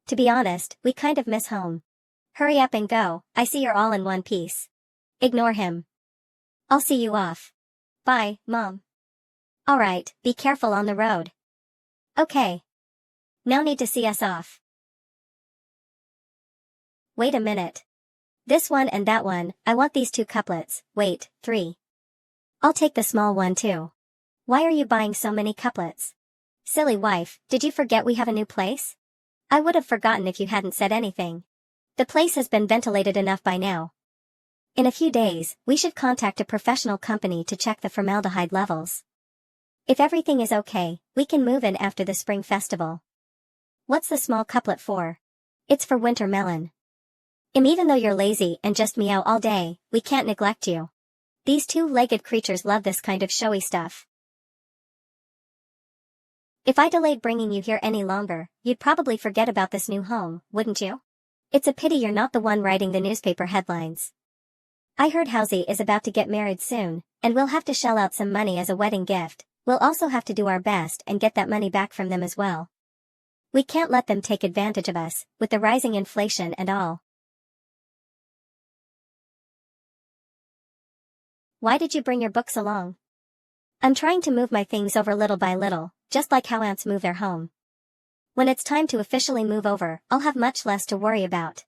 To be honest, we kind of miss home. Hurry up and go, I see you're all in one piece. Ignore him. I'll see you off. Bye, Mom. Alright, be careful on the road. Okay. No need to see us off. Wait a minute. This one and that one, I want these 2 couplets, wait, 3. I'll take the small one too. Why are you buying so many couplets? Silly wife, did you forget we have a new place? I would have forgotten if you hadn't said anything. The place has been ventilated enough by now. In a few days, we should contact a professional company to check the formaldehyde levels. If everything is okay, we can move in after the spring festival. What's the small couplet for? It's for winter melon. Even though you're lazy and just meow all day, we can't neglect you. These 2-legged creatures love this kind of showy stuff. If I delayed bringing you here any longer, you'd probably forget about this new home, wouldn't you? It's a pity you're not the one writing the newspaper headlines. I heard Housie is about to get married soon, and we'll have to shell out some money as a wedding gift. We'll also have to do our best and get that money back from them as well. We can't let them take advantage of us, with the rising inflation and all. Why did you bring your books along? I'm trying to move my things over little by little, just like how ants move their home. When it's time to officially move over, I'll have much less to worry about.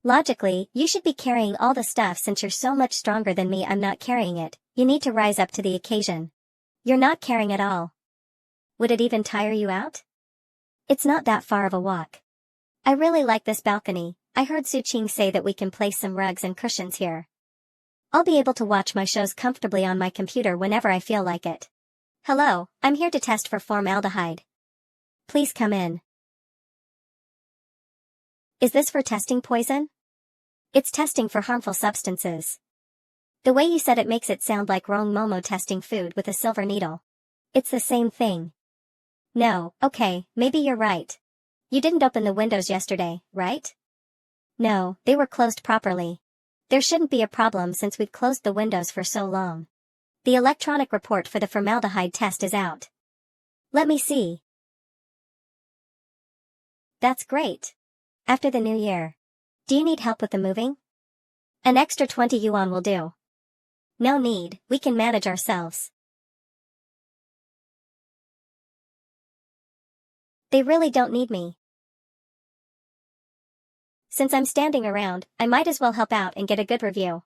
Logically, you should be carrying all the stuff since you're so much stronger than me. I'm not carrying it. You need to rise up to the occasion. You're not carrying at all. Would it even tire you out? It's not that far of a walk. I really like this balcony. I heard Su Qing say that we can place some rugs and cushions here. I'll be able to watch my shows comfortably on my computer whenever I feel like it. Hello, I'm here to test for formaldehyde. Please come in. Is this for testing poison? It's testing for harmful substances. The way you said it makes it sound like Rong Momo testing food with a silver needle. It's the same thing. No, okay, maybe you're right. You didn't open the windows yesterday, right? No, they were closed properly. There shouldn't be a problem since we've closed the windows for so long. The electronic report for the formaldehyde test is out. Let me see. That's great. After the new year. Do you need help with the moving? An extra 20 yuan will do. No need, we can manage ourselves. They really don't need me. Since I'm standing around, I might as well help out and get a good review.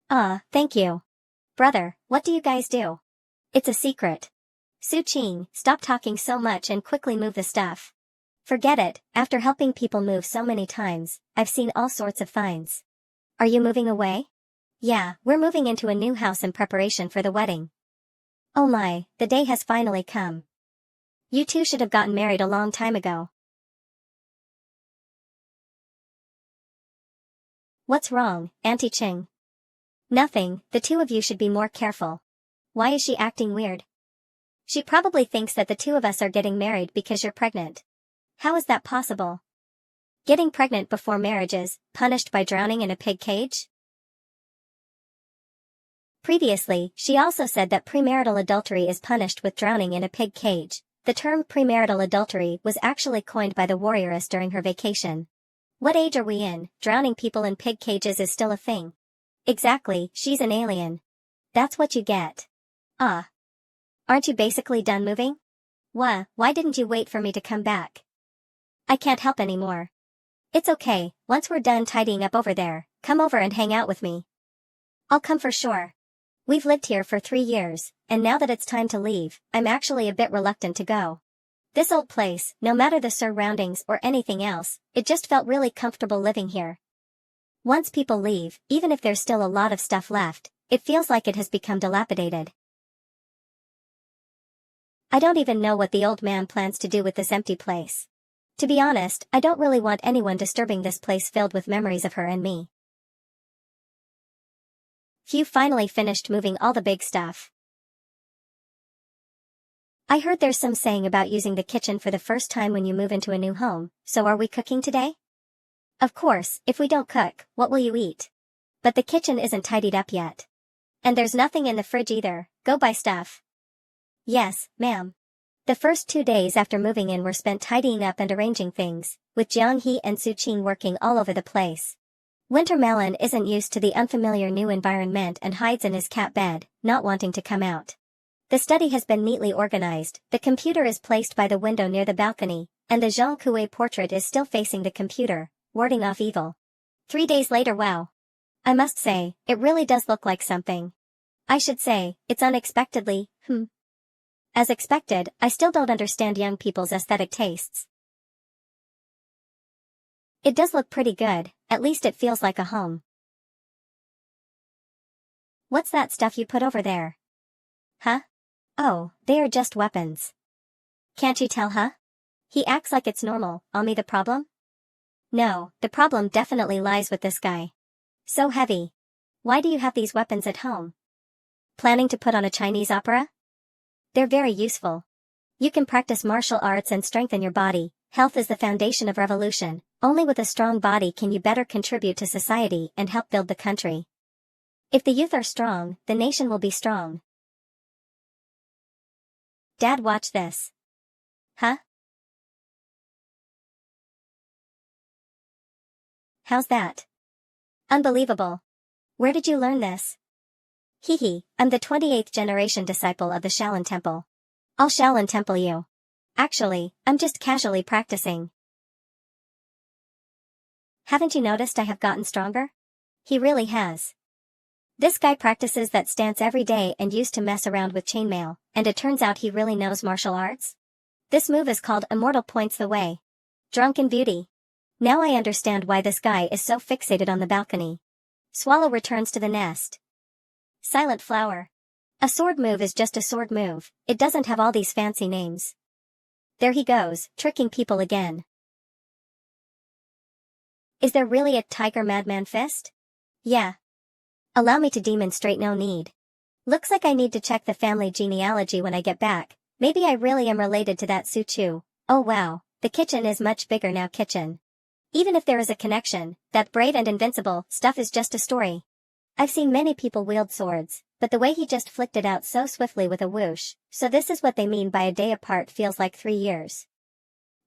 Thank you. Brother, what do you guys do? It's a secret. Su Qing, stop talking so much and quickly move the stuff. Forget it, after helping people move so many times, I've seen all sorts of finds. Are you moving away? Yeah, we're moving into a new house in preparation for the wedding. Oh my, the day has finally come. You two should have gotten married a long time ago. What's wrong, Auntie Ching? Nothing, the two of you should be more careful. Why is she acting weird? She probably thinks that the two of us are getting married because you're pregnant. How is that possible? Getting pregnant before marriage is punished by drowning in a pig cage? Previously, she also said that premarital adultery is punished with drowning in a pig cage. The term premarital adultery was actually coined by the warrioress during her vacation. What age are we in? Drowning people in pig cages is still a thing. Exactly, she's an alien. That's what you get. Aren't you basically done moving? Why didn't you wait for me to come back? I can't help anymore. It's okay, once we're done tidying up over there, come over and hang out with me. I'll come for sure. We've lived here for 3 years, and now that it's time to leave, I'm actually a bit reluctant to go. This old place, no matter the surroundings or anything else, it just felt really comfortable living here. Once people leave, even if there's still a lot of stuff left, it feels like it has become dilapidated. I don't even know what the old man plans to do with this empty place. To be honest, I don't really want anyone disturbing this place filled with memories of her and me. Few finally finished moving all the big stuff. I heard there's some saying about using the kitchen for the first time when you move into a new home, so are we cooking today? Of course, if we don't cook, what will you eat? But the kitchen isn't tidied up yet. And there's nothing in the fridge either, go buy stuff. Yes, ma'am. The first 2 days after moving in were spent tidying up and arranging things, with Jiang He and Su Qing working all over the place. Wintermelon isn't used to the unfamiliar new environment and hides in his cat bed, not wanting to come out. The study has been neatly organized, the computer is placed by the window near the balcony, and the Jean Coué portrait is still facing the computer, warding off evil. 3 days later. Wow. I must say, it really does look like something. I should say, it's unexpectedly, As expected, I still don't understand young people's aesthetic tastes. It does look pretty good, at least it feels like a home. What's that stuff you put over there? Huh? Oh, they are just weapons. Can't you tell, huh? He acts like it's normal, me the problem? No, the problem definitely lies with this guy. So heavy. Why do you have these weapons at home? Planning to put on a Chinese opera? They're very useful. You can practice martial arts and strengthen your body. Health is the foundation of revolution. Only with a strong body can you better contribute to society and help build the country. If the youth are strong, the nation will be strong. Dad, watch this. Huh? How's that? Unbelievable. Where did you learn this? Hee, I'm the 28th generation disciple of the Shaolin Temple. I'll Shaolin Temple you. Actually, I'm just casually practicing. Haven't you noticed I have gotten stronger? He really has. This guy practices that stance every day and used to mess around with chainmail, and it turns out he really knows martial arts. This move is called Immortal Points the Way. Drunken Beauty. Now I understand why this guy is so fixated on the balcony. Swallow returns to the nest. Silent Flower. A sword move is just a sword move, it doesn't have all these fancy names. There he goes, tricking people again. Is there really a Tiger Madman Fist? Yeah. Allow me to demonstrate, no need. Looks like I need to check the family genealogy when I get back, maybe I really am related to that Su Chu. Oh wow, the kitchen is much bigger now. Kitchen. Even if there is a connection, that brave and invincible stuff is just a story. I've seen many people wield swords, but the way he just flicked it out so swiftly with a whoosh, so this is what they mean by a day apart feels like 3 years.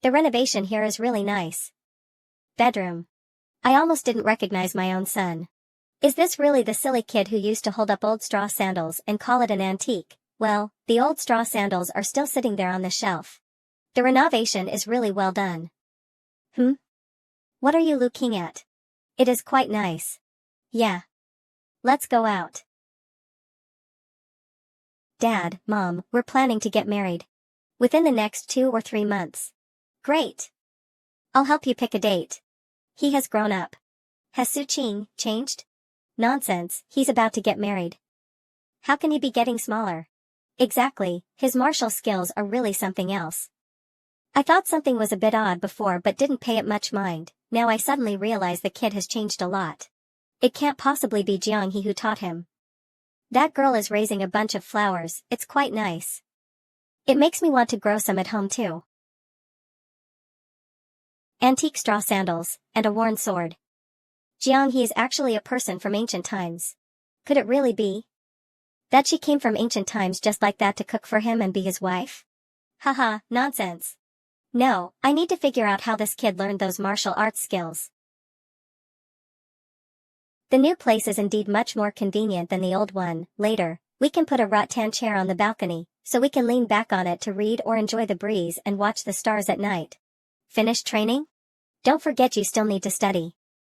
The renovation here is really nice. Bedroom. I almost didn't recognize my own son. Is this really the silly kid who used to hold up old straw sandals and call it an antique? Well, the old straw sandals are still sitting there on the shelf. The renovation is really well done. What are you looking at? It is quite nice. Yeah. Let's go out. Dad, Mom, we're planning to get married. Within the next 2 or 3 months. Great. I'll help you pick a date. He has grown up. Has Su Qing changed? Nonsense, he's about to get married. How can he be getting smaller? Exactly, his martial skills are really something else. I thought something was a bit odd before but didn't pay it much mind, now I suddenly realize the kid has changed a lot. It can't possibly be Jiang He who taught him. That girl is raising a bunch of flowers, it's quite nice. It makes me want to grow some at home too. Antique straw sandals, and a worn sword. Jiang He is actually a person from ancient times. Could it really be? That she came from ancient times just like that to cook for him and be his wife? Haha, nonsense. No, I need to figure out how this kid learned those martial arts skills. The new place is indeed much more convenient than the old one. Later, we can put a rattan chair on the balcony, so we can lean back on it to read or enjoy the breeze and watch the stars at night. Finished training? Don't forget you still need to study.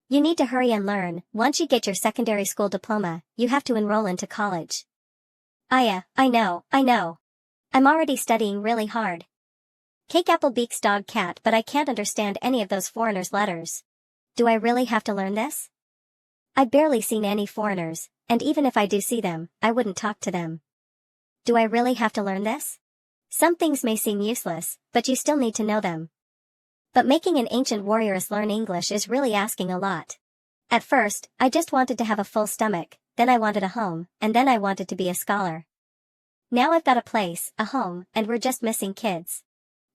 You need to hurry and learn. Once you get your secondary school diploma, you have to enroll into college. I know. I'm already studying really hard. Cake apple beaks dog cat, but I can't understand any of those foreigners' letters. Do I really have to learn this? I've barely seen any foreigners, and even if I do see them, I wouldn't talk to them. Do I really have to learn this? Some things may seem useless, but you still need to know them. But making an ancient warrioress learn English is really asking a lot. At first, I just wanted to have a full stomach, then I wanted a home, and then I wanted to be a scholar. Now I've got a place, a home, and we're just missing kids.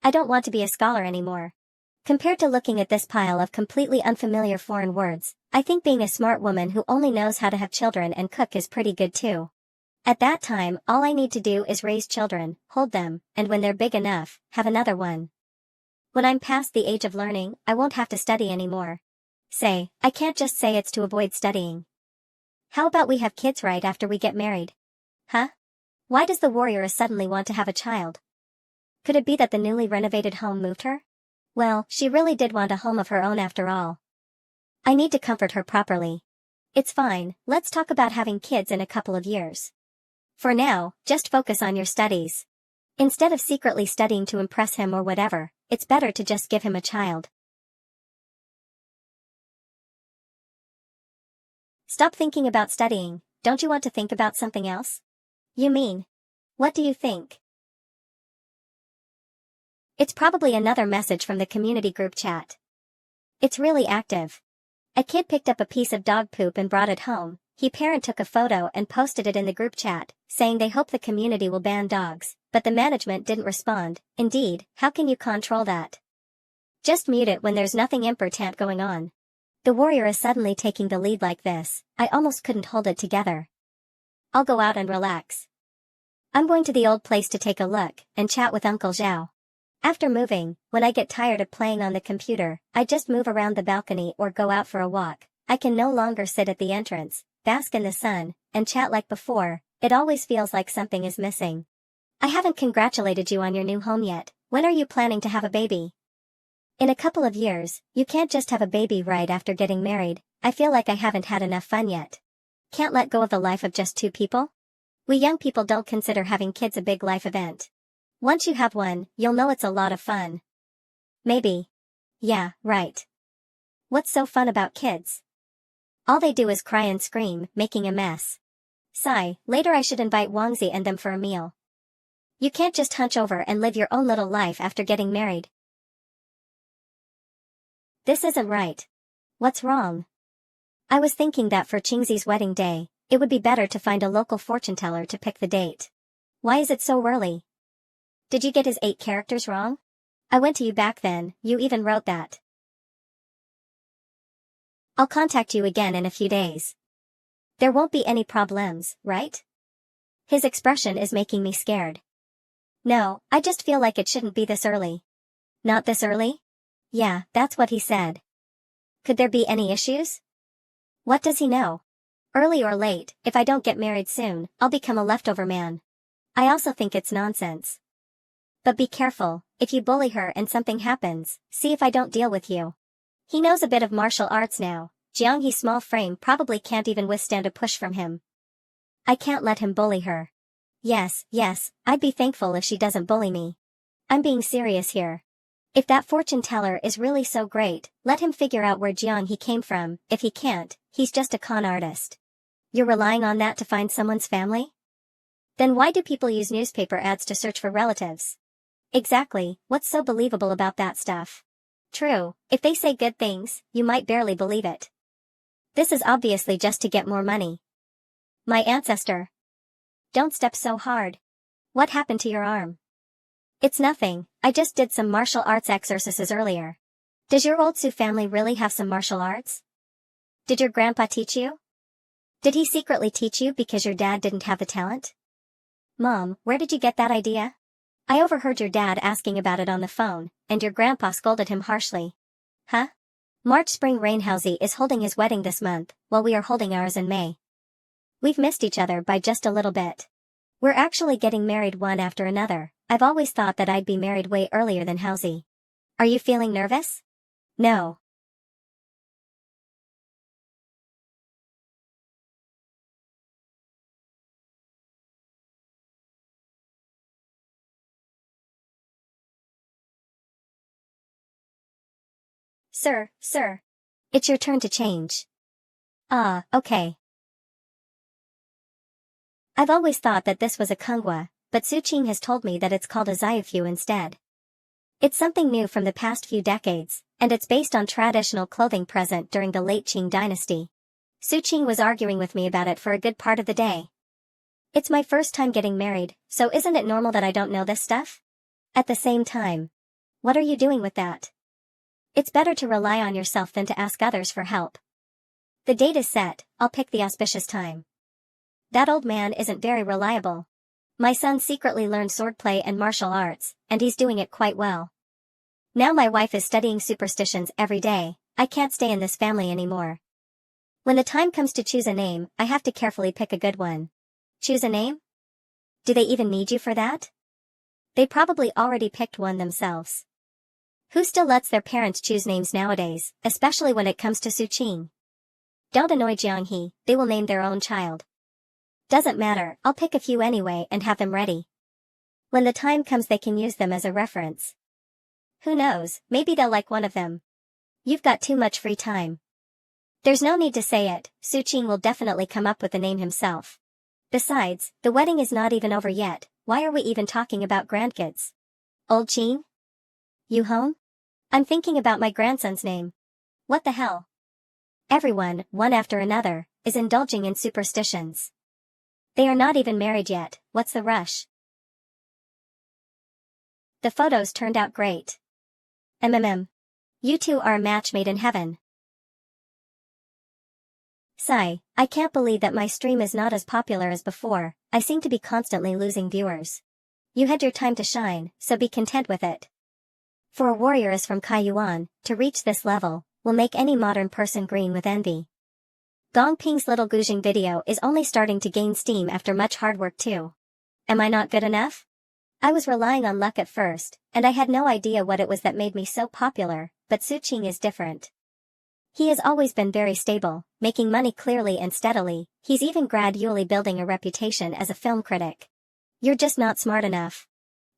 I don't want to be a scholar anymore. Compared to looking at this pile of completely unfamiliar foreign words, I think being a smart woman who only knows how to have children and cook is pretty good too. At that time, all I need to do is raise children, hold them, and when they're big enough, have another one. When I'm past the age of learning, I won't have to study anymore. Say, I can't just say it's to avoid studying. How about we have kids right after we get married? Huh? Why does the warrior suddenly want to have a child? Could it be that the newly renovated home moved her? Well, she really did want a home of her own after all. I need to comfort her properly. It's fine, let's talk about having kids in a couple of years. For now, just focus on your studies. Instead of secretly studying to impress him or whatever, it's better to just give him a child. Stop thinking about studying, don't you want to think about something else? You mean? What do you think? It's probably another message from the community group chat. It's really active. A kid picked up a piece of dog poop and brought it home. His parent took a photo and posted it in the group chat, saying they hope the community will ban dogs, but the management didn't respond. Indeed, how can you control that? Just mute it when there's nothing important going on. The warrior is suddenly taking the lead like this, I almost couldn't hold it together. I'll go out and relax. I'm going to the old place to take a look and chat with Uncle Zhao. After moving, when I get tired of playing on the computer, I just move around the balcony or go out for a walk. I can no longer sit at the entrance, bask in the sun, and chat like before. It always feels like something is missing. I haven't congratulated you on your new home yet. When are you planning to have a baby? In a couple of years. You can't just have a baby right after getting married. I feel like I haven't had enough fun yet. Can't let go of the life of just two people? We young people don't consider having kids a big life event. Once you have one, you'll know it's a lot of fun. Maybe. Yeah, right. What's so fun about kids? All they do is cry and scream, making a mess. Sigh, later I should invite Wangzi and them for a meal. You can't just hunch over and live your own little life after getting married. This isn't right. What's wrong? I was thinking that for Qingzi's wedding day, it would be better to find a local fortune teller to pick the date. Why is it so early? Did you get his 8 characters wrong? I went to you back then, you even wrote that. I'll contact you again in a few days. There won't be any problems, right? His expression is making me scared. No, I just feel like it shouldn't be this early. Not this early? Yeah, that's what he said. Could there be any issues? What does he know? Early or late, if I don't get married soon, I'll become a leftover man. I also think it's nonsense. But be careful, if you bully her and something happens, see if I don't deal with you. He knows a bit of martial arts now. Jianghe's small frame probably can't even withstand a push from him. I can't let him bully her. Yes, I'd be thankful if she doesn't bully me. I'm being serious here. If that fortune teller is really so great, let him figure out where Jianghe came from. If he can't, he's just a con artist. You're relying on that to find someone's family? Then why do people use newspaper ads to search for relatives? Exactly, what's so believable about that stuff? True, if they say good things, you might barely believe it. This is obviously just to get more money. My ancestor. Don't step so hard. What happened to your arm? It's nothing, I just did some martial arts exercises earlier. Does your old Su family really have some martial arts? Did your grandpa teach you? Did he secretly teach you because your dad didn't have the talent? Mom, where did you get that idea? I overheard your dad asking about it on the phone, and your grandpa scolded him harshly. Huh? March Spring Rainhousey is holding his wedding this month, while we are holding ours in May. We've missed each other by just a little bit. We're actually getting married one after another. I've always thought that I'd be married way earlier than Housey. Are you feeling nervous? No. Sir. It's your turn to change. Ah, okay. I've always thought that this was a kungwa, but Su Qing has told me that it's called a zaifu instead. It's something new from the past few decades, and it's based on traditional clothing present during the late Qing dynasty. Su Qing was arguing with me about it for a good part of the day. It's my first time getting married, so isn't it normal that I don't know this stuff? At the same time. What are you doing with that? It's better to rely on yourself than to ask others for help. The date is set, I'll pick the auspicious time. That old man isn't very reliable. My son secretly learned swordplay and martial arts, and he's doing it quite well. Now my wife is studying superstitions every day. I can't stay in this family anymore. When the time comes to choose a name, I have to carefully pick a good one. Choose a name? Do they even need you for that? They probably already picked one themselves. Who still lets their parents choose names nowadays, especially when it comes to Suqing? Don't annoy Jianghe, they will name their own child. Doesn't matter, I'll pick a few anyway and have them ready. When the time comes they can use them as a reference. Who knows, maybe they'll like one of them. You've got too much free time. There's no need to say it, Suqing will definitely come up with the name himself. Besides, the wedding is not even over yet, why are we even talking about grandkids? Old Qing? You home? I'm thinking about my grandson's name. What the hell? Everyone, one after another, is indulging in superstitions. They are not even married yet, what's the rush? The photos turned out great. You two are a match made in heaven. Sigh, I can't believe that my stream is not as popular as before, I seem to be constantly losing viewers. You had your time to shine, so be content with it. For a warrioress from Kaiyuan, to reach this level, will make any modern person green with envy. Gongping's little Guzheng video is only starting to gain steam after much hard work too. Am I not good enough? I was relying on luck at first, and I had no idea what it was that made me so popular, but Suqing is different. He has always been very stable, making money clearly and steadily, he's even gradually building a reputation as a film critic. You're just not smart enough.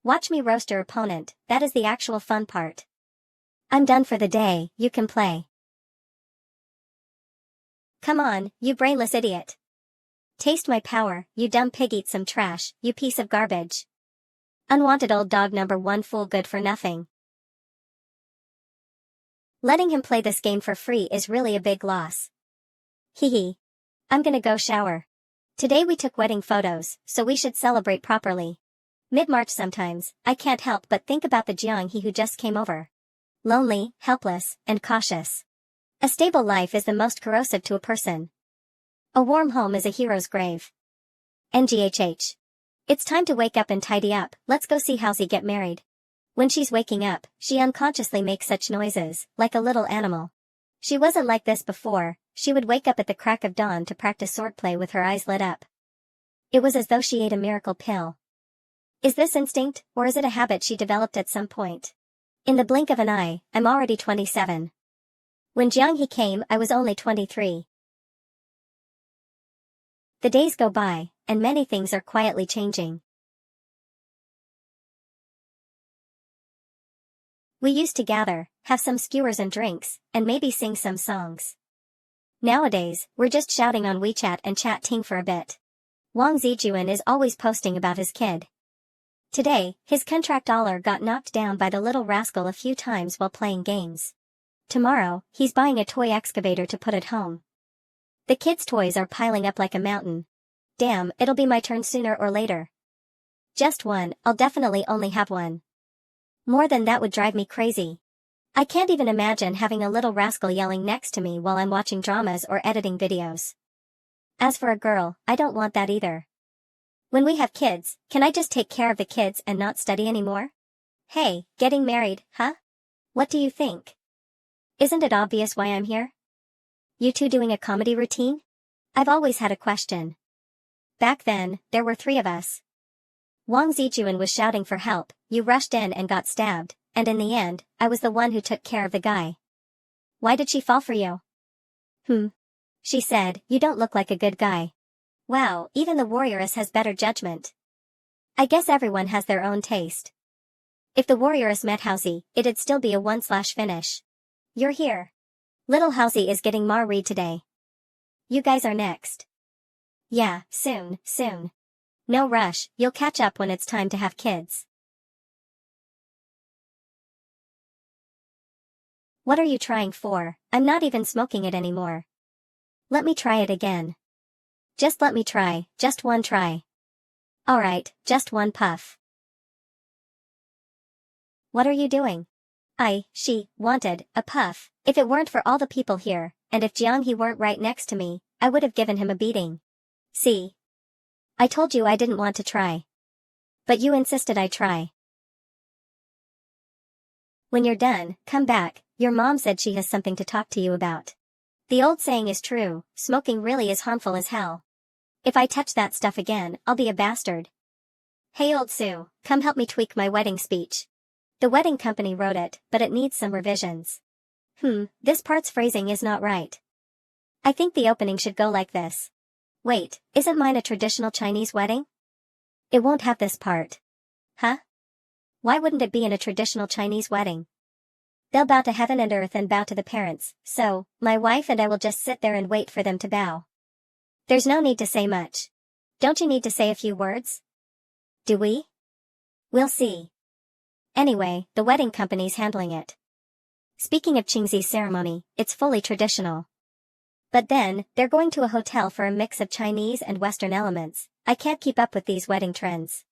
Watch me roast your opponent, that is the actual fun part. I'm done for the day, you can play. Come on, you brainless idiot. Taste my power, you dumb pig, eat some trash, you piece of garbage. Unwanted old dog number 1 fool good for nothing. Letting him play this game for free is really a big loss. Hee. I'm gonna go shower. Today we took wedding photos, so we should celebrate properly. Mid-March sometimes, I can't help but think about the Jianghe who just came over. Lonely, helpless, and cautious. A stable life is the most corrosive to a person. A warm home is a hero's grave. NGHH. It's time to wake up and tidy up, let's go see Howsy get married. When she's waking up, she unconsciously makes such noises, like a little animal. She wasn't like this before, she would wake up at the crack of dawn to practice swordplay with her eyes lit up. It was as though she ate a miracle pill. Is this instinct, or is it a habit she developed at some point? In the blink of an eye, I'm already 27. When Jianghe came, I was only 23. The days go by, and many things are quietly changing. We used to gather, have some skewers and drinks, and maybe sing some songs. Nowadays, we're just shouting on WeChat and chatting for a bit. Wang Zijuan is always posting about his kid. Today, his contract dollar got knocked down by the little rascal a few times while playing games. Tomorrow, he's buying a toy excavator to put at home. The kids' toys are piling up like a mountain. Damn, it'll be my turn sooner or later. Just one, I'll definitely only have one. More than that would drive me crazy. I can't even imagine having a little rascal yelling next to me while I'm watching dramas or editing videos. As for a girl, I don't want that either. When we have kids, can I just take care of the kids and not study anymore? Hey, getting married, huh? What do you think? Isn't it obvious why I'm here? You two doing a comedy routine? I've always had a question. Back then, there were 3 of us. Wang Zijuan was shouting for help, you rushed in and got stabbed, and in the end, I was the one who took care of the guy. Why did she fall for you? She said, you don't look like a good guy. Wow, even the warrioress has better judgment. I guess everyone has their own taste. If the warrioress met Howsy, it'd still be a 1/finish. You're here. Little Howsy is getting married today. You guys are next. Yeah, soon. No rush, you'll catch up when it's time to have kids. What are you trying for? I'm not even smoking it anymore. Let me try it again. Just let me try, just one try. Alright, just one puff. What are you doing? She wanted a puff. If it weren't for all the people here, and if Jianghe weren't right next to me, I would have given him a beating. See? I told you I didn't want to try. But you insisted I try. When you're done, come back, your mom said she has something to talk to you about. The old saying is true, smoking really is harmful as hell. If I touch that stuff again, I'll be a bastard. Hey old Sue, come help me tweak my wedding speech. The wedding company wrote it, but it needs some revisions. This part's phrasing is not right. I think the opening should go like this. Wait, isn't mine a traditional Chinese wedding? It won't have this part. Huh? Why wouldn't it be in a traditional Chinese wedding? They'll bow to heaven and earth and bow to the parents, so, my wife and I will just sit there and wait for them to bow. There's no need to say much. Don't you need to say a few words? Do we? We'll see. Anyway, the wedding company's handling it. Speaking of Qingzi's ceremony, it's fully traditional. But then, they're going to a hotel for a mix of Chinese and Western elements. I can't keep up with these wedding trends.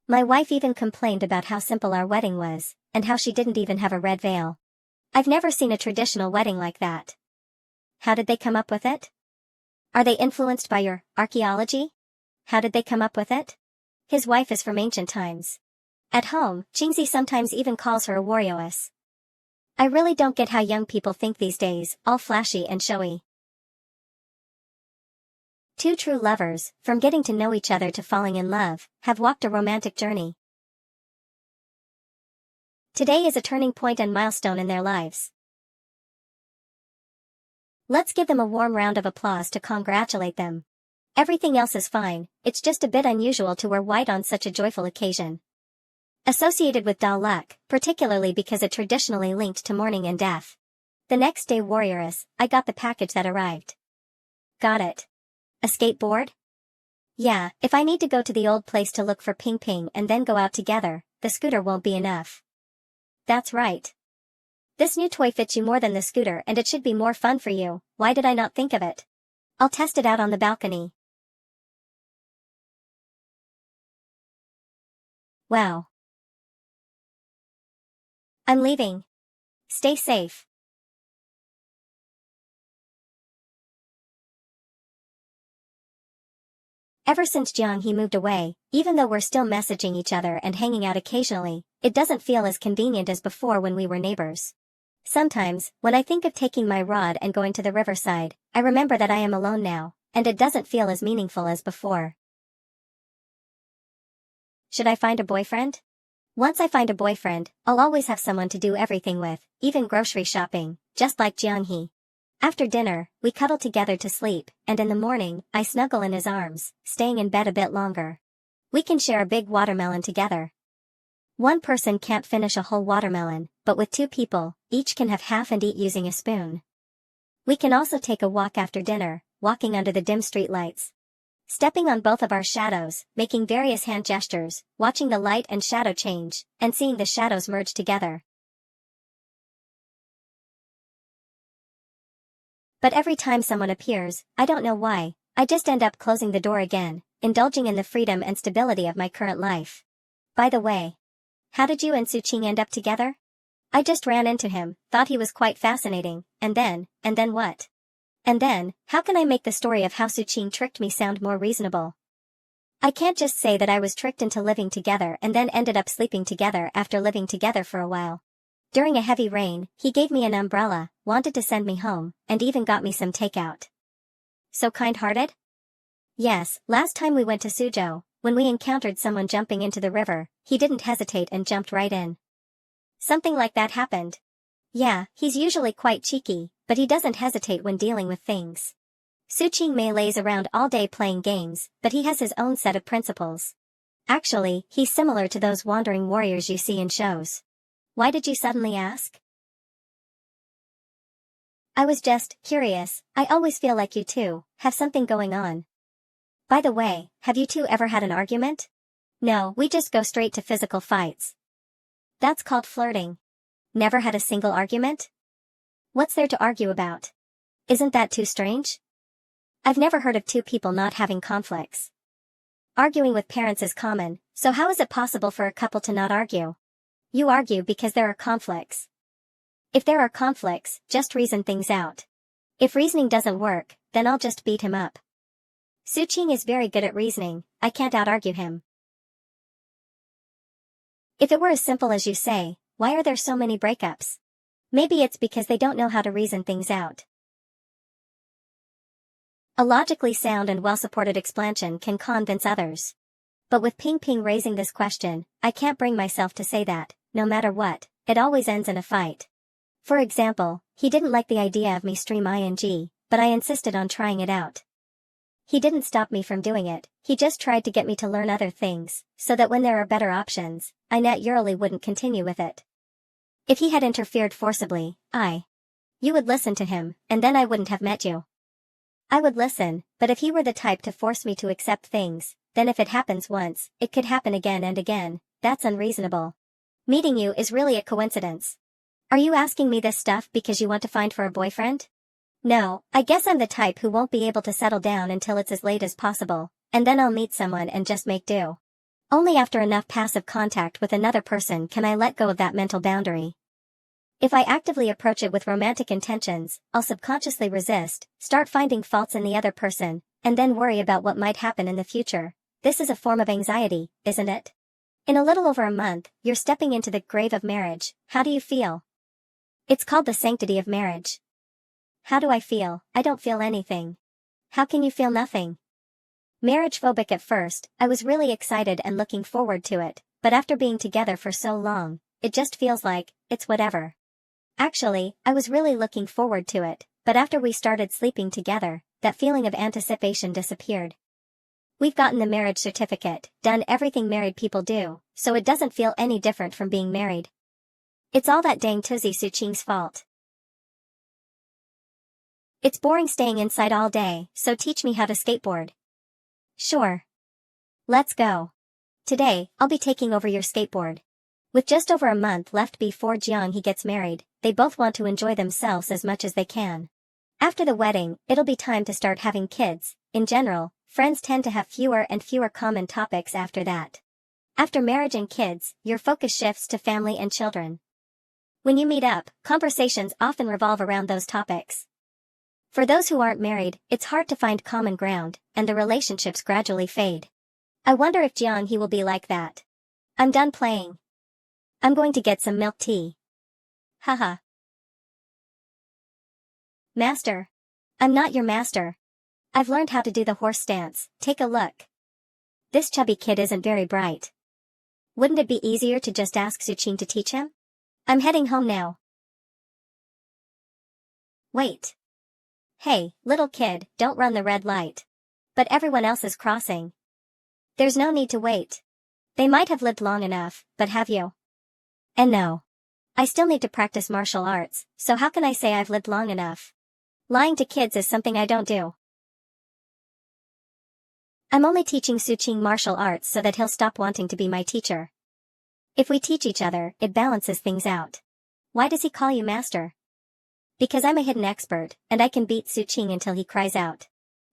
My wife even complained about how simple our wedding was, and how she didn't even have a red veil. I've never seen a traditional wedding like that. How did they come up with it? Are they influenced by your archaeology? How did they come up with it? His wife is from ancient times. At home, Qingzi sometimes even calls her a warrioress. I really don't get how young people think these days, all flashy and showy. Two true lovers, from getting to know each other to falling in love, have walked a romantic journey. Today is a turning point and milestone in their lives. Let's give them a warm round of applause to congratulate them. Everything else is fine, it's just a bit unusual to wear white on such a joyful occasion. Associated with dull luck, particularly because it traditionally linked to mourning and death. The next day, warrioress, I got the package that arrived. Got it. A skateboard? Yeah, if I need to go to the old place to look for Ping Ping and then go out together, the scooter won't be enough. That's right. This new toy fits you more than the scooter and it should be more fun for you. Why did I not think of it? I'll test it out on the balcony. Wow. I'm leaving. Stay safe. Ever since Jiang he moved away, even though we're still messaging each other and hanging out occasionally, it doesn't feel as convenient as before when we were neighbors. Sometimes, when I think of taking my rod and going to the riverside, I remember that I am alone now, and it doesn't feel as meaningful as before. Should I find a boyfriend? Once I find a boyfriend, I'll always have someone to do everything with, even grocery shopping, just like Jiang he. After dinner, we cuddle together to sleep, and in the morning, I snuggle in his arms, staying in bed a bit longer. We can share a big watermelon together. One person can't finish a whole watermelon, but with two people, each can have half and eat using a spoon. We can also take a walk after dinner, walking under the dim street lights. Stepping on both of our shadows, making various hand gestures, watching the light and shadow change, and seeing the shadows merge together. But every time someone appears, I don't know why, I just end up closing the door again, indulging in the freedom and stability of my current life. By the way, how did you and Suqing end up together? I just ran into him, thought he was quite fascinating, and then what? And then, how can I make the story of how Suqing tricked me sound more reasonable? I can't just say that I was tricked into living together and then ended up sleeping together after living together for a while. During a heavy rain, he gave me an umbrella, wanted to send me home, and even got me some takeout. So kind-hearted? Yes, last time we went to Suzhou, when we encountered someone jumping into the river, he didn't hesitate and jumped right in. Something like that happened. Yeah, he's usually quite cheeky, but he doesn't hesitate when dealing with things. Suqing Mei lays around all day playing games, but he has his own set of principles. Actually, he's similar to those wandering warriors you see in shows. Why did you suddenly ask? I was just curious. I always feel like you two have something going on. By the way, have you two ever had an argument? No, we just go straight to physical fights. That's called flirting. Never had a single argument? What's there to argue about? Isn't that too strange? I've never heard of two people not having conflicts. Arguing with parents is common, so how is it possible for a couple to not argue? You argue because there are conflicts. If there are conflicts, just reason things out. If reasoning doesn't work, then I'll just beat him up. Suqing is very good at reasoning, I can't out-argue him. If it were as simple as you say, Why are there so many breakups? Maybe it's because they don't know how to reason things out. A logically sound and well-supported explanation can convince others. But with Ping Ping raising this question, I can't bring myself to say that, no matter what, it always ends in a fight. For example, he didn't like the idea of me stream ing, but I insisted on trying it out. He didn't stop me from doing it, he just tried to get me to learn other things, so that when there are better options, I naturally wouldn't continue with it. If he had interfered forcibly, you would listen to him, and then I wouldn't have met you. I would listen, but if he were the type to force me to accept things, then if it happens once, it could happen again and again, that's unreasonable. Meeting you is really a coincidence. Are you asking me this stuff because you want to find for a boyfriend? No, I guess I'm the type who won't be able to settle down until it's as late as possible, and then I'll meet someone and just make do. Only after enough passive contact with another person can I let go of that mental boundary. If I actively approach it with romantic intentions, I'll subconsciously resist, start finding faults in the other person, and then worry about what might happen in the future. This is a form of anxiety, isn't it? In a little over a month, you're stepping into the grave of marriage. How do you feel? It's called the sanctity of marriage. How do I feel? I don't feel anything. How can you feel nothing? Marriage phobic at first, I was really excited and looking forward to it, but after being together for so long, it just feels like, it's whatever. Actually, I was really looking forward to it, but after we started sleeping together, that feeling of anticipation disappeared. We've gotten the marriage certificate, done everything married people do, so it doesn't feel any different from being married. It's all that dang Tuzi Suqing's fault. It's boring staying inside all day, so teach me how to skateboard. Sure. Let's go. Today, I'll be taking over your skateboard. With just over a month left before Jiang gets married, they both want to enjoy themselves as much as they can. After the wedding, it'll be time to start having kids. In general, friends tend to have fewer and fewer common topics after that. After marriage and kids, your focus shifts to family and children. When you meet up, conversations often revolve around those topics. For those who aren't married, it's hard to find common ground, and the relationships gradually fade. I wonder if Jiang will be like that. I'm done playing. I'm going to get some milk tea. Haha. Master. I'm not your master. I've learned how to do the horse stance, take a look. This chubby kid isn't very bright. Wouldn't it be easier to just ask Suqing to teach him? I'm heading home now. Wait. Hey, little kid, don't run the red light. But everyone else is crossing. There's no need to wait. They might have lived long enough, but have you? And no. I still need to practice martial arts, so how can I say I've lived long enough? Lying to kids is something I don't do. I'm only teaching Suqing martial arts so that he'll stop wanting to be my teacher. If we teach each other, it balances things out. Why does he call you master? Because I'm a hidden expert, and I can beat Suqing until he cries out.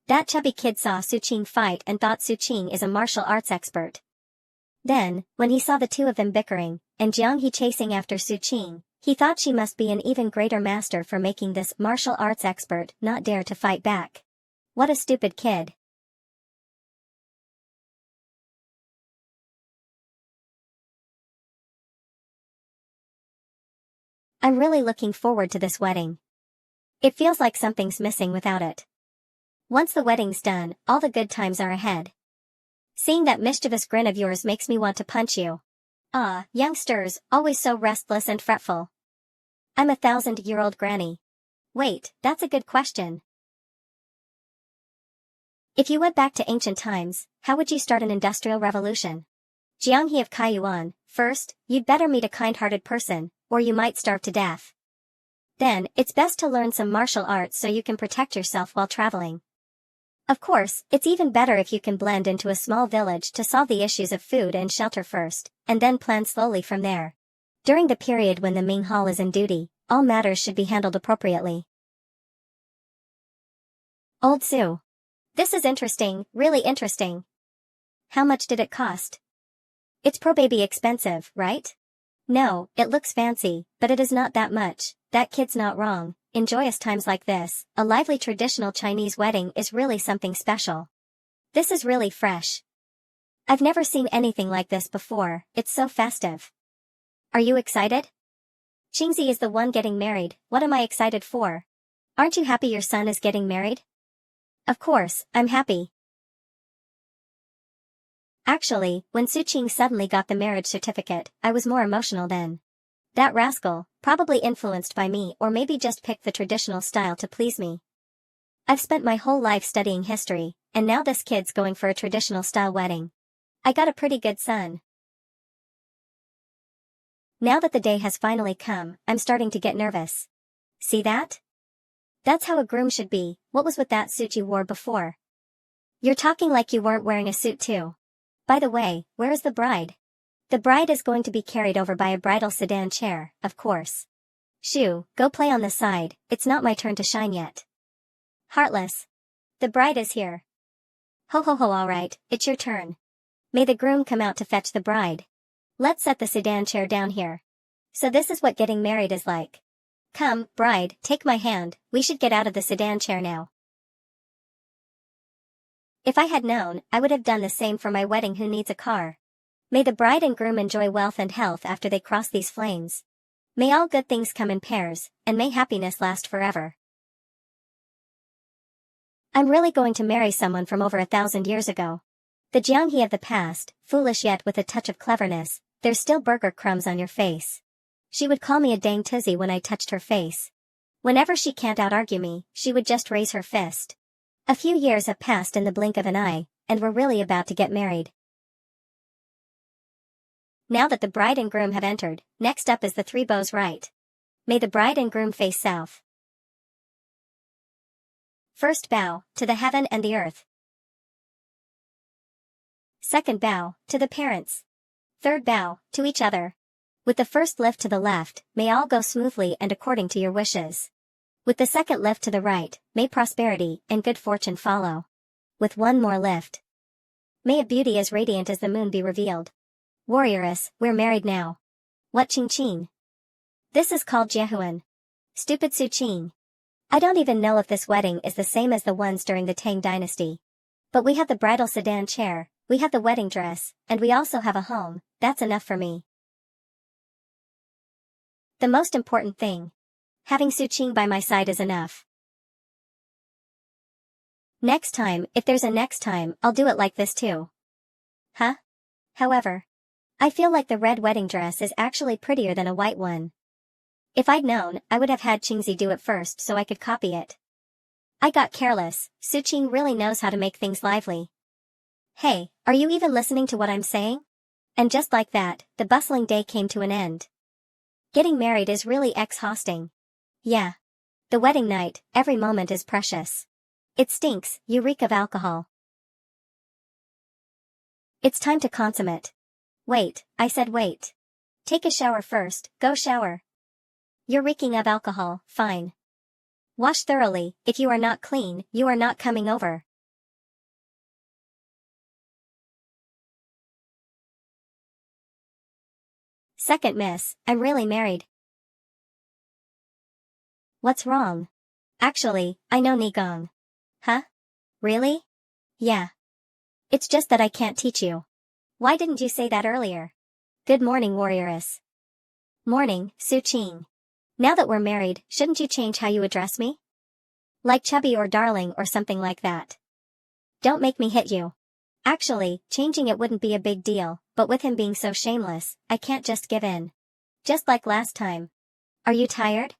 That chubby kid saw Suqing fight and thought Suqing is a martial arts expert. Then, when he saw the two of them bickering, and Jiang chasing after Suqing, he thought she must be an even greater master for making this martial arts expert not dare to fight back. What a stupid kid. I'm really looking forward to this wedding. It feels like something's missing without it. Once the wedding's done, all the good times are ahead. Seeing that mischievous grin of yours makes me want to punch you. Ah, youngsters, always so restless and fretful. I'm a 1,000-year-old granny. Wait, that's a good question. If you went back to ancient times, how would you start an industrial revolution? Jiang of Kaiyuan, first, you'd better meet a kind-hearted person, or you might starve to death. Then, it's best to learn some martial arts so you can protect yourself while traveling. Of course, it's even better if you can blend into a small village to solve the issues of food and shelter first, and then plan slowly from there. During the period when the Ming Hall is in duty, all matters should be handled appropriately. Old Sue. This is interesting, really interesting. How much did it cost? It's pro-baby expensive, right? No, it looks fancy, but it is not that much. That kid's not wrong. In joyous times like this, a lively traditional Chinese wedding is really something special. This is really fresh. I've never seen anything like this before, it's so festive. Are you excited? Qingzi is the one getting married, what am I excited for? Aren't you happy your son is getting married? Of course, I'm happy. Actually, when Su Qing suddenly got the marriage certificate, I was more emotional then. That rascal, probably influenced by me or maybe just picked the traditional style to please me. I've spent my whole life studying history, and now this kid's going for a traditional style wedding. I got a pretty good son. Now that the day has finally come, I'm starting to get nervous. See that? That's how a groom should be. What was with that suit you wore before? You're talking like you weren't wearing a suit too. By the way, where is the bride? The bride is going to be carried over by a bridal sedan chair, of course. Shoo, go play on the side, it's not my turn to shine yet. Heartless. The bride is here. Ho ho ho, alright, it's your turn. May the groom come out to fetch the bride. Let's set the sedan chair down here. So this is what getting married is like. Come, bride, take my hand, we should get out of the sedan chair now. If I had known, I would have done the same for my wedding. Who needs a car? May the bride and groom enjoy wealth and health after they cross these flames. May all good things come in pairs, and may happiness last forever. I'm really going to marry someone from over 1,000 years ago. The Jianghe of the past, foolish yet with a touch of cleverness, there's still burger crumbs on your face. She would call me a dang tizzy when I touched her face. Whenever she can't out-argue me, she would just raise her fist. A few years have passed in the blink of an eye, and we're really about to get married. Now that the bride and groom have entered, next up is the three bows right. May the bride and groom face south. First bow, to the heaven and the earth. Second bow, to the parents. Third bow, to each other. With the first lift to the left, may all go smoothly and according to your wishes. With the second lift to the right, may prosperity and good fortune follow. With one more lift, may a beauty as radiant as the moon be revealed. Warrioress, we're married now. What Qing Qing? This is called Jiahuan. Stupid Su Qing. I don't even know if this wedding is the same as the ones during the Tang dynasty. But we have the bridal sedan chair, we have the wedding dress, and we also have a home. That's enough for me. The most important thing. Having Su Qing by my side is enough. Next time, if there's a next time, I'll do it like this too. Huh? However, I feel like the red wedding dress is actually prettier than a white one. If I'd known, I would have had Qingzi do it first so I could copy it. I got careless. Su Qing really knows how to make things lively. Hey, are you even listening to what I'm saying? And just like that, the bustling day came to an end. Getting married is really exhausting. Yeah. The wedding night, every moment is precious. It stinks, you reek of alcohol. It's time to consummate. Wait, I said wait. Take a shower first, go shower. You're reeking of alcohol, fine. Wash thoroughly, if you are not clean, you are not coming over. Second miss, I'm really married. What's wrong? Actually, I know Nigong. Huh? Really? Yeah. It's just that I can't teach you. Why didn't you say that earlier? Good morning, warrioress. Morning, Su Qing. Now that we're married, shouldn't you change how you address me? Like chubby or darling or something like that. Don't make me hit you. Actually, changing it wouldn't be a big deal, but with him being so shameless, I can't just give in. Just like last time. Are you tired?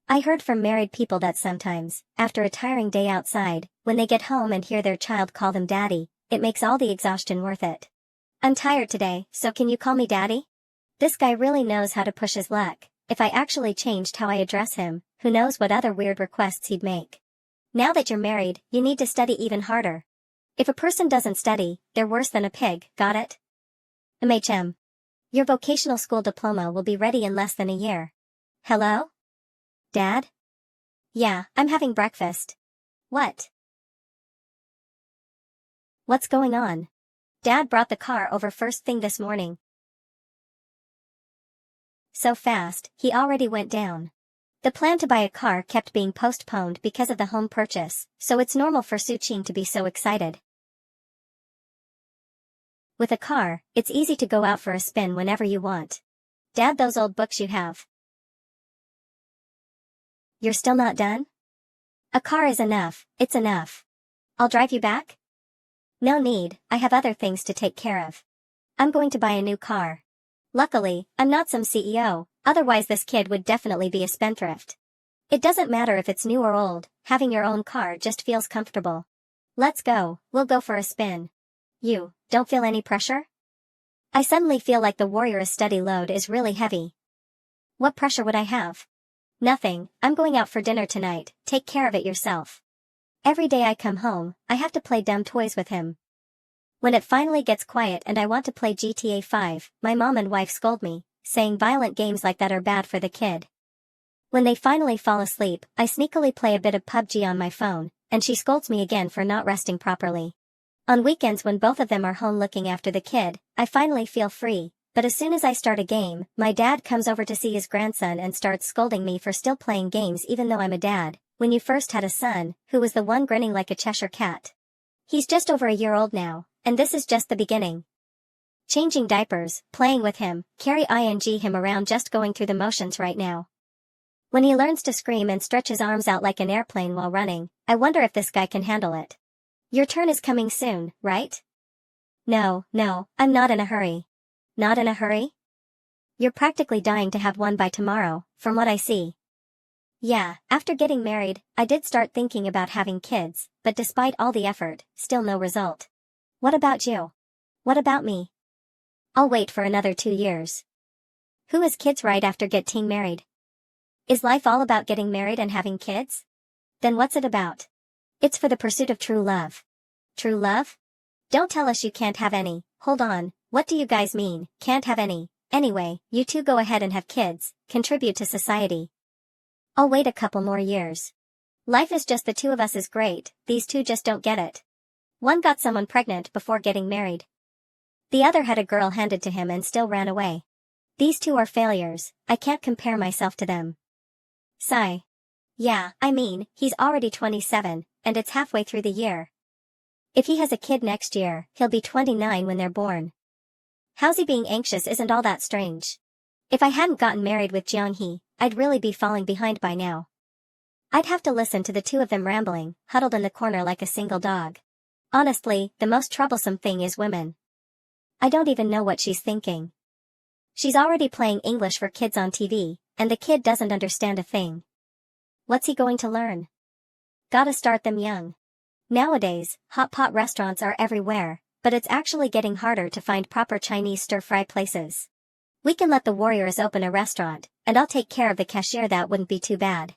I heard from married people that sometimes, after a tiring day outside, when they get home and hear their child call them daddy, it makes all the exhaustion worth it. I'm tired today, so can you call me daddy? This guy really knows how to push his luck. If I actually changed how I address him, who knows what other weird requests he'd make. Now that you're married, you need to study even harder. If a person doesn't study, they're worse than a pig, got it? MHM. Your vocational school diploma will be ready in less than a year. Hello? Dad? Yeah, I'm having breakfast. What? What's going on? Dad brought the car over first thing this morning. So fast, he already went down. The plan to buy a car kept being postponed because of the home purchase, so it's normal for Su Qing to be so excited. With a car, it's easy to go out for a spin whenever you want. Dad, those old books you have. You're still not done? A car is enough, it's enough. I'll drive you back? No need, I have other things to take care of. I'm going to buy a new car. Luckily, I'm not some CEO, otherwise this kid would definitely be a spendthrift. It doesn't matter if it's new or old, having your own car just feels comfortable. Let's go, we'll go for a spin. You, don't feel any pressure? I suddenly feel like the warrior's study load is really heavy. What pressure would I have? Nothing, I'm going out for dinner tonight, take care of it yourself. Every day I come home, I have to play dumb toys with him. When it finally gets quiet and I want to play GTA 5, my mom and wife scold me, saying violent games like that are bad for the kid. When they finally fall asleep, I sneakily play a bit of PUBG on my phone, and she scolds me again for not resting properly. On weekends when both of them are home looking after the kid, I finally feel free, but as soon as I start a game, my dad comes over to see his grandson and starts scolding me for still playing games even though I'm a dad, when you first had a son, who was the one grinning like a Cheshire cat. He's just over a year old now, and this is just the beginning. Changing diapers, playing with him, carry him around, just going through the motions right now. When he learns to scream and stretch his arms out like an airplane while running, I wonder if this guy can handle it. Your turn is coming soon, right? No, I'm not in a hurry. Not in a hurry? You're practically dying to have one by tomorrow, from what I see. Yeah, after getting married, I did start thinking about having kids, but despite all the effort, still no result. What about you? What about me? I'll wait for another 2 years. Who has kids right after getting married? Is life all about getting married and having kids? Then what's it about? It's for the pursuit of true love. True love? Don't tell us you can't have any. Hold on, what do you guys mean, can't have any? Anyway, you two go ahead and have kids, contribute to society. I'll wait a couple more years. Life is just the two of us is great, these two just don't get it. One got someone pregnant before getting married. The other had a girl handed to him and still ran away. These two are failures, I can't compare myself to them. Sigh. Yeah, I mean, he's already 27, and it's halfway through the year. If he has a kid next year, he'll be 29 when they're born. How's he being anxious isn't all that strange. If I hadn't gotten married with Jeong-hee, I'd really be falling behind by now. I'd have to listen to the two of them rambling, huddled in the corner like a single dog. Honestly, the most troublesome thing is women. I don't even know what she's thinking. She's already playing English for kids on TV, and the kid doesn't understand a thing. What's he going to learn? Gotta start them young. Nowadays, hot pot restaurants are everywhere, but it's actually getting harder to find proper Chinese stir-fry places. We can let the warriors open a restaurant, and I'll take care of the cashier, that wouldn't be too bad.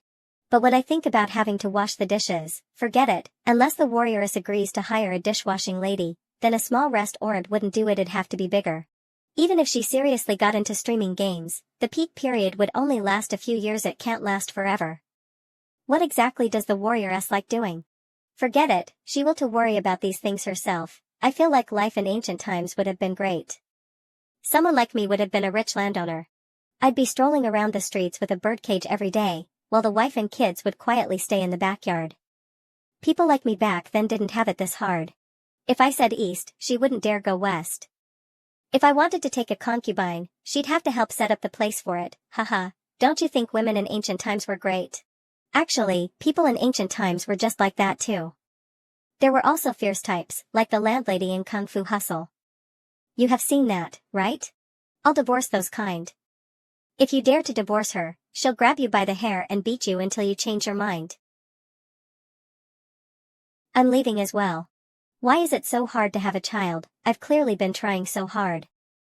But when I think about having to wash the dishes, forget it, unless the warrioress agrees to hire a dishwashing lady, then a small restaurant wouldn't do it, it'd have to be bigger. Even if she seriously got into streaming games, the peak period would only last a few years, it can't last forever. What exactly does the warrioress like doing? Forget it, she will to worry about these things herself. I feel like life in ancient times would have been great. Someone like me would have been a rich landowner. I'd be strolling around the streets with a birdcage every day, while the wife and kids would quietly stay in the backyard. People like me back then didn't have it this hard. If I said east, she wouldn't dare go west. If I wanted to take a concubine, she'd have to help set up the place for it, haha. Don't you think women in ancient times were great? Actually, people in ancient times were just like that too. There were also fierce types, like the landlady in Kung Fu Hustle. You have seen that, right? I'll divorce those kind. If you dare to divorce her, she'll grab you by the hair and beat you until you change your mind. I'm leaving as well. Why is it so hard to have a child? I've clearly been trying so hard.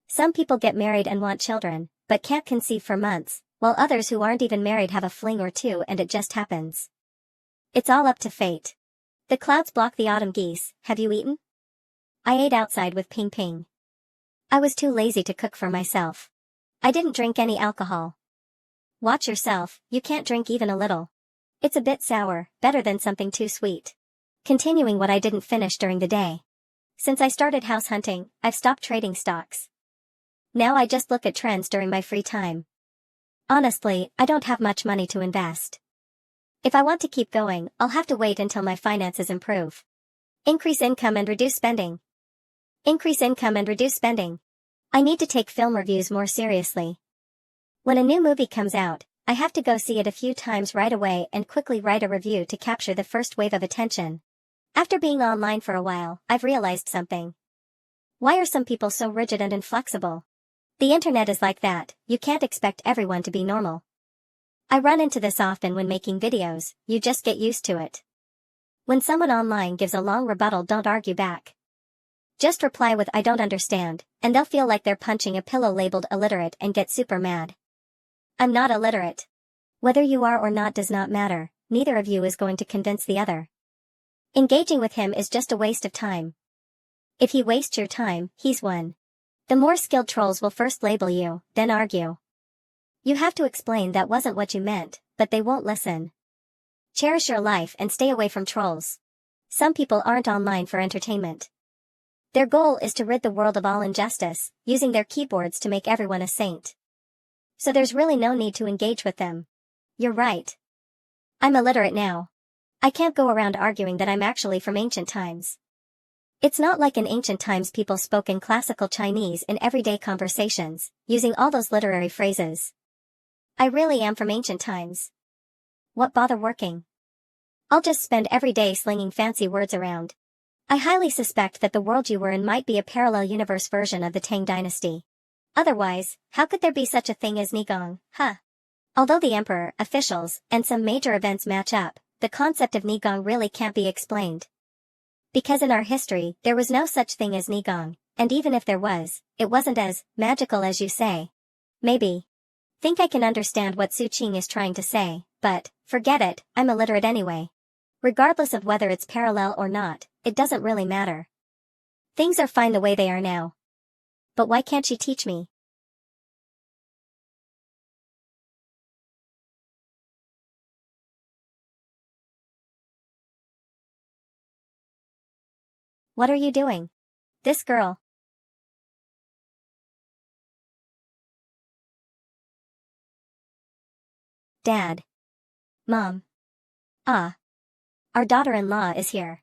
Some people get married and want children, but can't conceive for months, while others who aren't even married have a fling or two and it just happens. It's all up to fate. The clouds block the autumn geese. Have you eaten? I ate outside with Ping Ping. I was too lazy to cook for myself. I didn't drink any alcohol. Watch yourself, you can't drink even a little. It's a bit sour, better than something too sweet. Continuing what I didn't finish during the day. Since I started house hunting, I've stopped trading stocks. Now I just look at trends during my free time. Honestly, I don't have much money to invest. If I want to keep going, I'll have to wait until my finances improve. Increase income and reduce spending. Increase income and reduce spending. I need to take film reviews more seriously. When a new movie comes out, I have to go see it a few times right away and quickly write a review to capture the first wave of attention. After being online for a while, I've realized something. Why are some people so rigid and inflexible? The internet is like that, you can't expect everyone to be normal. I run into this often when making videos, you just get used to it. When someone online gives a long rebuttal, don't argue back. Just reply with "I don't understand," and they'll feel like they're punching a pillow labeled illiterate and get super mad. I'm not illiterate. Whether you are or not does not matter, neither of you is going to convince the other. Engaging with him is just a waste of time. If he wastes your time, he's won. The more skilled trolls will first label you, then argue. You have to explain that wasn't what you meant, but they won't listen. Cherish your life and stay away from trolls. Some people aren't online for entertainment. Their goal is to rid the world of all injustice, using their keyboards to make everyone a saint. So there's really no need to engage with them. You're right. I'm illiterate now. I can't go around arguing that I'm actually from ancient times. It's not like in ancient times people spoke in classical Chinese in everyday conversations, using all those literary phrases. I really am from ancient times. What bother working? I'll just spend every day slinging fancy words around. I highly suspect that the world you were in might be a parallel universe version of the Tang dynasty. Otherwise, how could there be such a thing as Nigong, huh? Although the emperor, officials, and some major events match up, the concept of Nigong really can't be explained. Because in our history, there was no such thing as Nigong, and even if there was, it wasn't as magical as you say. Maybe. Think I can understand what Su Qing is trying to say, but, forget it, I'm illiterate anyway. Regardless of whether it's parallel or not, it doesn't really matter. Things are fine the way they are now. But why can't she teach me? What are you doing? This girl. Dad. Mom. Ah. Our daughter-in-law is here.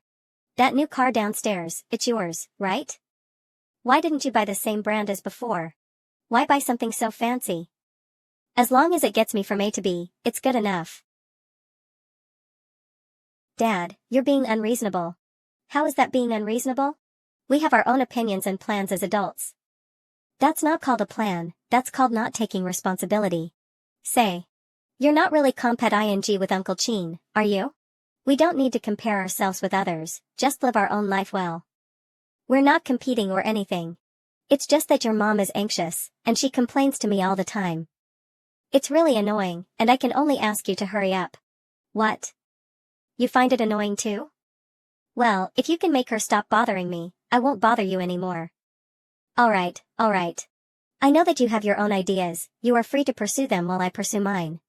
That new car downstairs, it's yours, right? Why didn't you buy the same brand as before? Why buy something so fancy? As long as it gets me from A to B, it's good enough. Dad, you're being unreasonable. How is that being unreasonable? We have our own opinions and plans as adults. That's not called a plan, that's called not taking responsibility. Say. You're not really compet ing with Uncle Chin, are you? We don't need to compare ourselves with others, just live our own life well. We're not competing or anything. It's just that your mom is anxious, and she complains to me all the time. It's really annoying, and I can only ask you to hurry up. What? You find it annoying too? Well, if you can make her stop bothering me, I won't bother you anymore. Alright, alright. I know that you have your own ideas, you are free to pursue them while I pursue mine.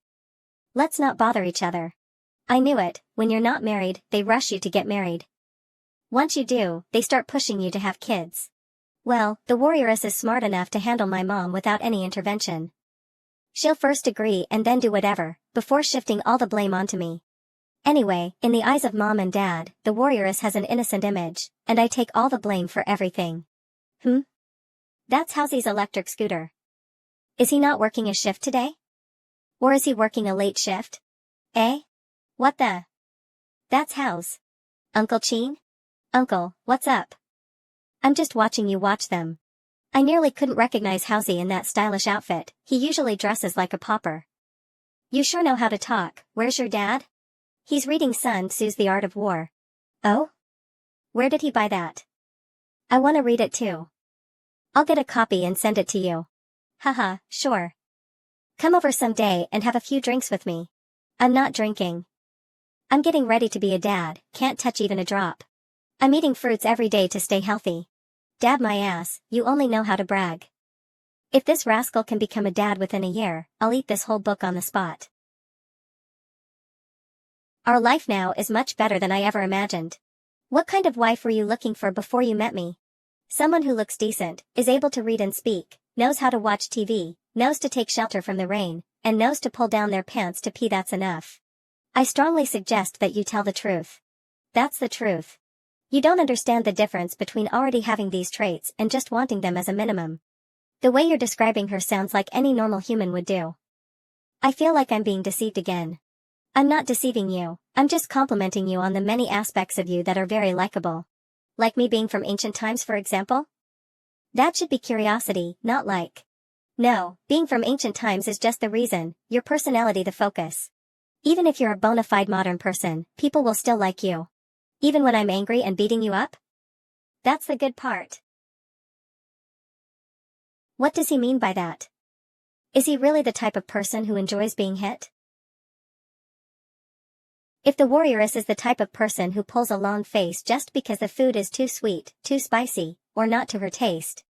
Let's not bother each other. I knew it, when you're not married, they rush you to get married. Once you do, they start pushing you to have kids. Well, the warrioress is smart enough to handle my mom without any intervention. She'll first agree and then do whatever, before shifting all the blame onto me. Anyway, in the eyes of mom and dad, the warrioress has an innocent image, and I take all the blame for everything. That's Housy's electric scooter. Is he not working a shift today? Or is he working a late shift? Eh? What the? That's House. Uncle Chin? Uncle, what's up? I'm just watching you watch them. I nearly couldn't recognize Housey in that stylish outfit, he usually dresses like a pauper. You sure know how to talk, where's your dad? He's reading Sun Tzu's The Art of War. Oh? Where did he buy that? I want to read it too. I'll get a copy and send it to you. Haha, sure. Come over someday and have a few drinks with me. I'm not drinking. I'm getting ready to be a dad, can't touch even a drop. I'm eating fruits every day to stay healthy. Dab my ass, you only know how to brag. If this rascal can become a dad within a year, I'll eat this whole book on the spot. Our life now is much better than I ever imagined. What kind of wife were you looking for before you met me? Someone who looks decent, is able to read and speak, knows how to watch TV, knows to take shelter from the rain, and knows to pull down their pants to pee. That's enough. I strongly suggest that you tell the truth. That's the truth. You don't understand the difference between already having these traits and just wanting them as a minimum. The way you're describing her sounds like any normal human would do. I feel like I'm being deceived again. I'm not deceiving you, I'm just complimenting you on the many aspects of you that are very likable. Like me being from ancient times, for example? That should be curiosity, not like. No, being from ancient times is just the reason, your personality the focus. Even if you're a bona fide modern person, people will still like you. Even when I'm angry and beating you up? That's the good part. What does he mean by that? Is he really the type of person who enjoys being hit? If the warrioress is the type of person who pulls a long face just because the food is too sweet, too spicy, or not to her taste,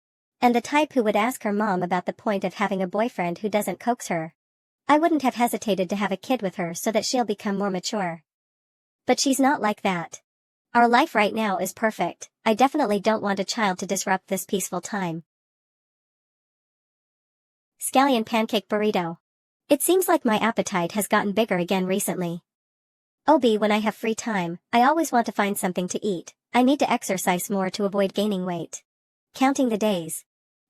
and the type who would ask her mom about the point of having a boyfriend who doesn't coax her, I wouldn't have hesitated to have a kid with her so that she'll become more mature. But she's not like that. Our life right now is perfect. I definitely don't want a child to disrupt this peaceful time. Scallion pancake burrito. It seems like my appetite has gotten bigger again recently. When I have free time, I always want to find something to eat. I need to exercise more to avoid gaining weight. Counting the days.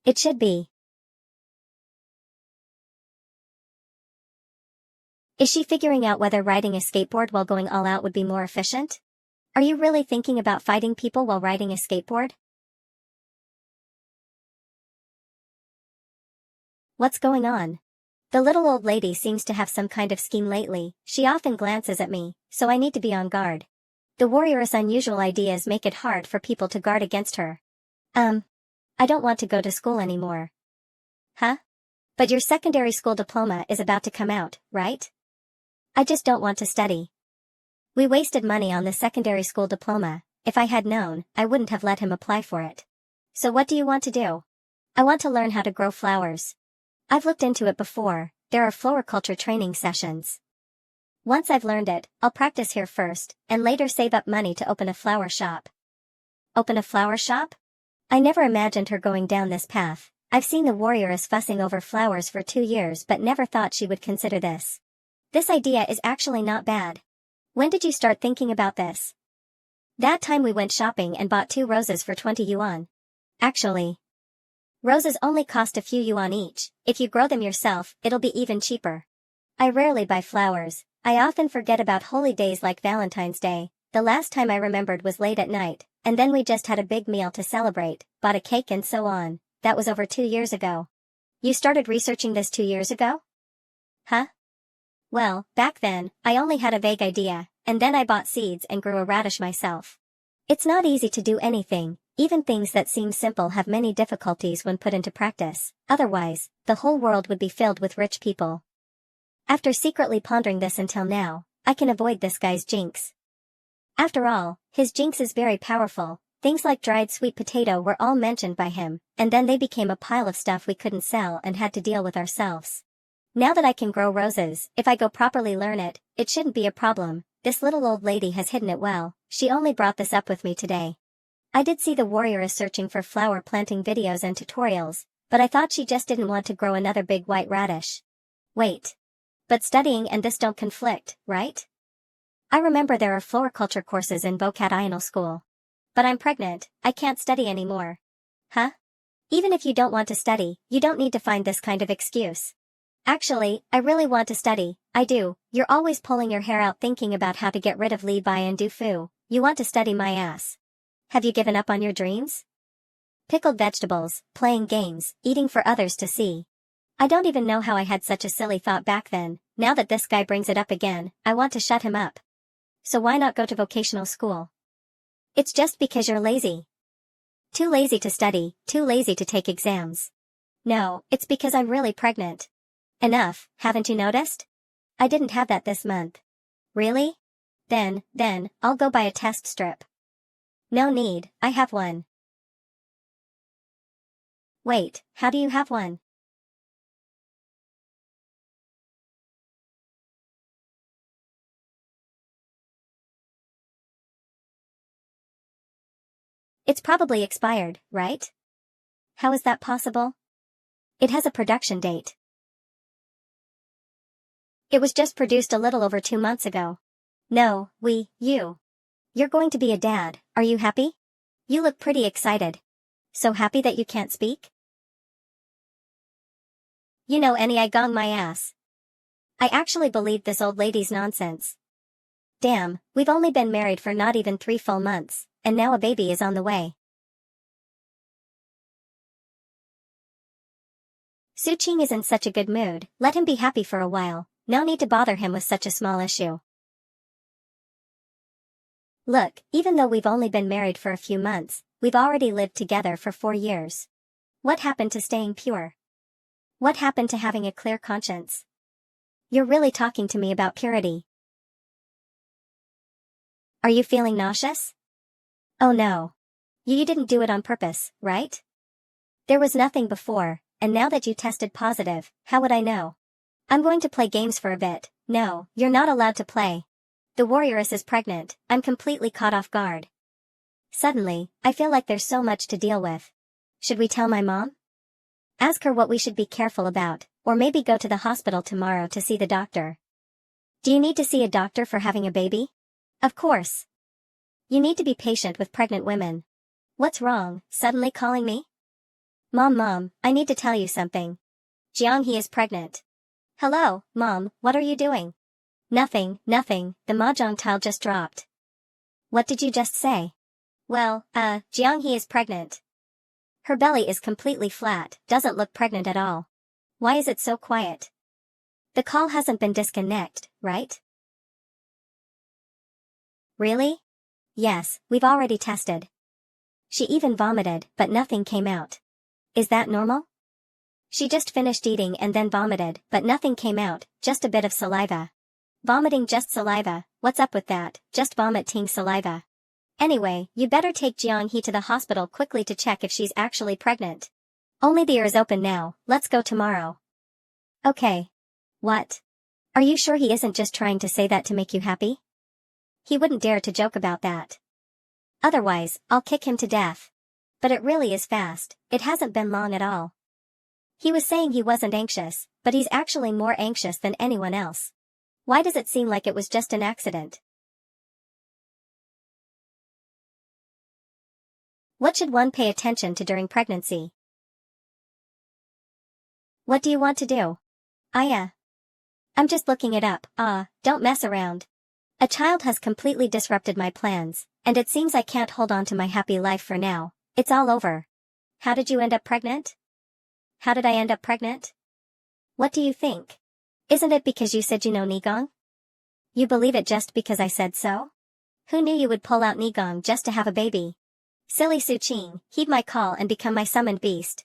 It should be. Is she figuring out whether riding a skateboard while going all out would be more efficient? Are you really thinking about fighting people while riding a skateboard? What's going on? The little old lady seems to have some kind of scheme lately. She often glances at me, so I need to be on guard. The warrior's unusual ideas make it hard for people to guard against her. I don't want to go to school anymore. Huh? But your secondary school diploma is about to come out, right? I just don't want to study. We wasted money on the secondary school diploma. If I had known, I wouldn't have let him apply for it. So what do you want to do? I want to learn how to grow flowers. I've looked into it before. There are floriculture training sessions. Once I've learned it, I'll practice here first, and later save up money to open a flower shop. Open a flower shop? I never imagined her going down this path. I've seen the warrioress fussing over flowers for 2 years but never thought she would consider this. This idea is actually not bad. When did you start thinking about this? That time we went shopping and bought 2 roses for 20 yuan. Actually, roses only cost a few yuan each. If you grow them yourself, it'll be even cheaper. I rarely buy flowers. I often forget about holy days like Valentine's Day. The last time I remembered was late at night, and then we just had a big meal to celebrate, bought a cake and so on. That was over 2 years ago. You started researching this 2 years ago? Huh? Well, back then, I only had a vague idea, and then I bought seeds and grew a radish myself. It's not easy to do anything. Even things that seem simple have many difficulties when put into practice. Otherwise, the whole world would be filled with rich people. After secretly pondering this until now, I can avoid this guy's jinx. After all, his jinx is very powerful. Things like dried sweet potato were all mentioned by him, and then they became a pile of stuff we couldn't sell and had to deal with ourselves. Now that I can grow roses, if I go properly learn it, it shouldn't be a problem. This little old lady has hidden it well. She only brought this up with me today. I did see the warrioress searching for flower planting videos and tutorials, but I thought she just didn't want to grow another big white radish. Wait. But studying and this don't conflict, right? I remember there are floriculture courses in vocational school. But I'm pregnant, I can't study anymore. Huh? Even if you don't want to study, you don't need to find this kind of excuse. Actually, I really want to study. I do. You're always pulling your hair out thinking about how to get rid of Li Bai and Du Fu. You want to study my ass. Have you given up on your dreams? Pickled vegetables, playing games, eating for others to see. I don't even know how I had such a silly thought back then. Now that this guy brings it up again, I want to shut him up. So why not go to vocational school? It's just because you're lazy. Too lazy to study, too lazy to take exams. No, it's because I'm really pregnant. Enough, haven't you noticed? I didn't have that this month. Really? Then, I'll go buy a test strip. No need, I have one. Wait, how do you have one? It's probably expired, right? How is that possible? It has a production date. It was just produced a little over 2 months ago. No, you. You're going to be a dad, are you happy? You look pretty excited. So happy that you can't speak? You know any I gong my ass. I actually believed this old lady's nonsense. Damn, we've only been married for not even 3 full months, and now a baby is on the way. Su-ching is in such a good mood, let him be happy for a while, no need to bother him with such a small issue. Look, even though we've only been married for a few months, we've already lived together for 4 years. What happened to staying pure? What happened to having a clear conscience? You're really talking to me about purity. Are you feeling nauseous? Oh no. You didn't do it on purpose, right? There was nothing before, and now that you tested positive, how would I know? I'm going to play games for a bit. No, you're not allowed to play. The warrioress is pregnant, I'm completely caught off guard. Suddenly, I feel like there's so much to deal with. Should we tell my mom? Ask her what we should be careful about, or maybe go to the hospital tomorrow to see the doctor. Do you need to see a doctor for having a baby? Of course. You need to be patient with pregnant women. What's wrong, suddenly calling me? Mom, I need to tell you something. Jiang-hee is pregnant. Hello, Mom, what are you doing? Nothing, the mahjong tile just dropped. What did you just say? Well, Jiang-hee is pregnant. Her belly is completely flat, doesn't look pregnant at all. Why is it so quiet? The call hasn't been disconnected, right? Really? Yes, we've already tested. She even vomited, but nothing came out. Is that normal? She just finished eating and then vomited, but nothing came out, just a bit of saliva. Vomiting just saliva, what's up with that, just vomiting saliva. Anyway, you better take Jiang-hee to the hospital quickly to check if she's actually pregnant. Only the ear is open now, let's go tomorrow. Okay. What? Are you sure he isn't just trying to say that to make you happy? He wouldn't dare to joke about that. Otherwise, I'll kick him to death. But it really is fast, it hasn't been long at all. He was saying he wasn't anxious, but he's actually more anxious than anyone else. Why does it seem like it was just an accident? What should one pay attention to during pregnancy? What do you want to do? I'm just looking it up. Don't mess around. A child has completely disrupted my plans, and it seems I can't hold on to my happy life for now. It's all over. How did you end up pregnant? How did I end up pregnant? What do you think? Isn't it because you said you know Nigong? You believe it just because I said so? Who knew you would pull out Nigong just to have a baby? Silly Su-ching, heed my call and become my summoned beast.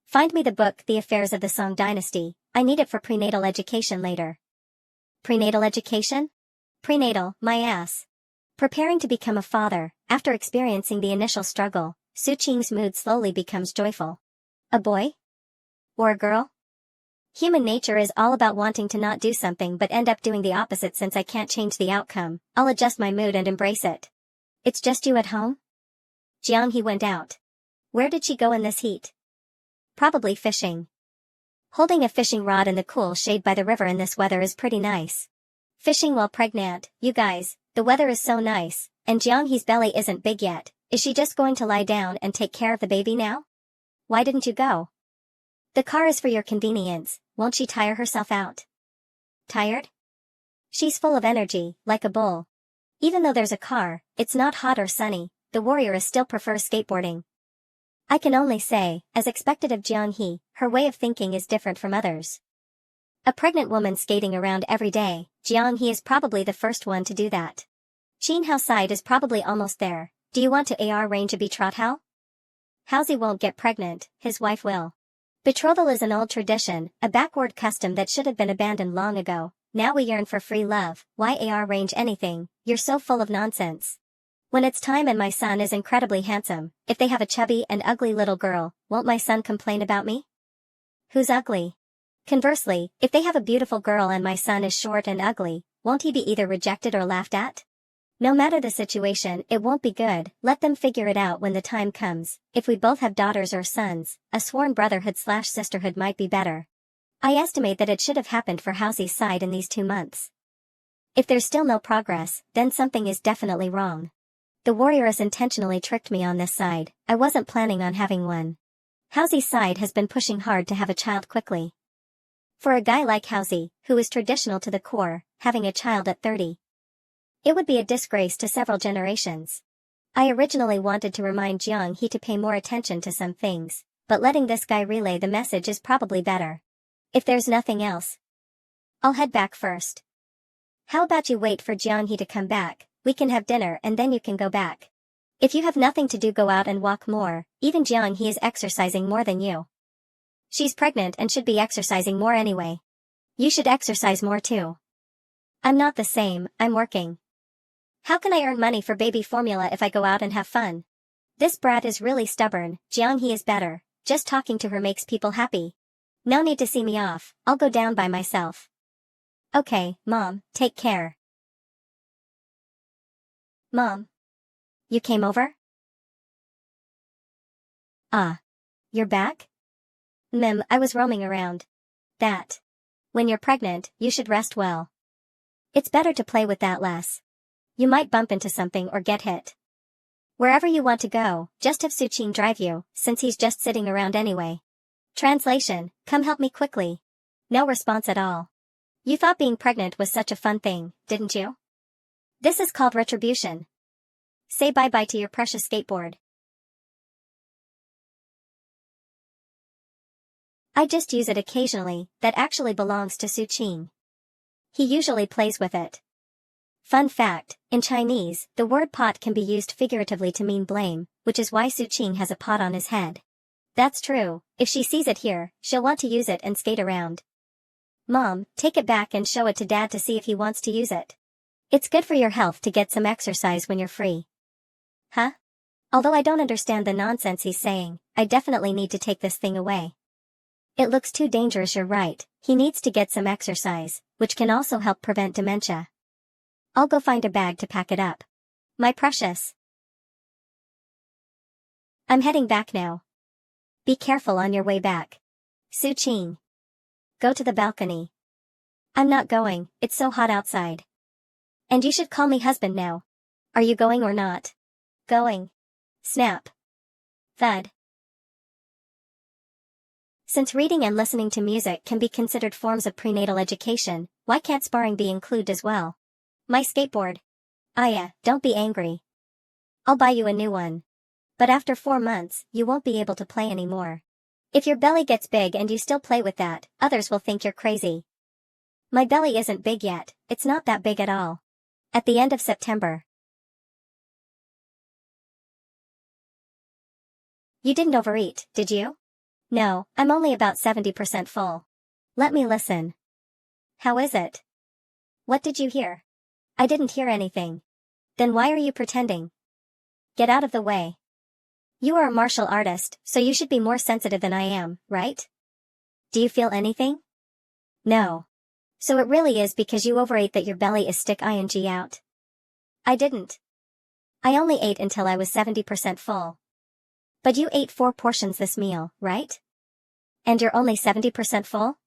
Find me the book The Affairs of the Song Dynasty, I need it for prenatal education later. Prenatal education? Prenatal, my ass. Preparing to become a father, after experiencing the initial struggle, Su-ching's mood slowly becomes joyful. A boy? Or a girl? Human nature is all about wanting to not do something but end up doing the opposite. Since I can't change the outcome, I'll adjust my mood and embrace it. It's just you at home? Jiang-hee went out. Where did she go in this heat? Probably fishing. Holding a fishing rod in the cool shade by the river in this weather is pretty nice. Fishing while pregnant, you guys, the weather is so nice, and Jiang-hee's belly isn't big yet. Is she just going to lie down and take care of the baby now? Why didn't you go? The car is for your convenience, won't she tire herself out? Tired? She's full of energy, like a bull. Even though there's a car, it's not hot or sunny, the warrior still prefers skateboarding. I can only say, as expected of Jiang-hee, her way of thinking is different from others. A pregnant woman skating around every day, Jiang-hee is probably the first one to do that. Qin Hao's side is probably almost there. Do you want to arrange a betrothal? Haozi won't get pregnant, his wife will. Betrothal is an old tradition, a backward custom that should have been abandoned long ago. Now we yearn for free love. Why arrange anything? You're so full of nonsense. When it's time and my son is incredibly handsome, if they have a chubby and ugly little girl, won't my son complain about me? Who's ugly? Conversely, if they have a beautiful girl and my son is short and ugly, won't he be either rejected or laughed at? No matter the situation, it won't be good. Let them figure it out when the time comes. If we both have daughters or sons, a sworn brotherhood/sisterhood might be better. I estimate that it should have happened for Haozi's side in these 2 months. If there's still no progress, then something is definitely wrong. The warrioress intentionally tricked me on this side. I wasn't planning on having one. Haozi's side has been pushing hard to have a child quickly. For a guy like Housey, who is traditional to the core, having a child at 30. It would be a disgrace to several generations. I originally wanted to remind Jiang He to pay more attention to some things, but letting this guy relay the message is probably better. If there's nothing else, I'll head back first. How about you wait for Jiang He to come back, we can have dinner and then you can go back. If you have nothing to do, go out and walk more, even Jiang He is exercising more than you. She's pregnant and should be exercising more anyway. You should exercise more too. I'm not the same, I'm working. How can I earn money for baby formula if I go out and have fun? This brat is really stubborn, Jiang He is better, just talking to her makes people happy. No need to see me off, I'll go down by myself. Okay, Mom, take care. Mom. You came over? Ah. You're back? I was roaming around. When you're pregnant, you should rest well. It's better to play with that less. You might bump into something or get hit. Wherever you want to go, just have Suqing drive you, since he's just sitting around anyway. Translation, come help me quickly. No response at all. You thought being pregnant was such a fun thing, didn't you? This is called retribution. Say bye-bye to your precious skateboard. I just use it occasionally, that actually belongs to Suqing. He usually plays with it. Fun fact, in Chinese, the word pot can be used figuratively to mean blame, which is why Suqing has a pot on his head. That's true, if she sees it here, she'll want to use it and skate around. Mom, take it back and show it to Dad to see if he wants to use it. It's good for your health to get some exercise when you're free. Huh? Although I don't understand the nonsense he's saying, I definitely need to take this thing away. It looks too dangerous, you're right, he needs to get some exercise, which can also help prevent dementia. I'll go find a bag to pack it up. My precious. I'm heading back now. Be careful on your way back. Suqing. Go to the balcony. I'm not going, it's so hot outside. And you should call me husband now. Are you going or not? Going. Snap. Thud. Since reading and listening to music can be considered forms of prenatal education, why can't sparring be included as well? My skateboard. Aya, don't be angry. I'll buy you a new one. But after 4 months, you won't be able to play anymore. If your belly gets big and you still play with that, others will think you're crazy. My belly isn't big yet, it's not that big at all. At the end of September. You didn't overeat, did you? No, I'm only about 70% full. Let me listen. How is it? What did you hear? I didn't hear anything. Then why are you pretending? Get out of the way. You are a martial artist, so you should be more sensitive than I am, right? Do you feel anything? No. So it really is because you overate that your belly is stick ing out. I didn't. I only ate until I was 70% full. But you ate 4 portions this meal, right? And you're only 70% full?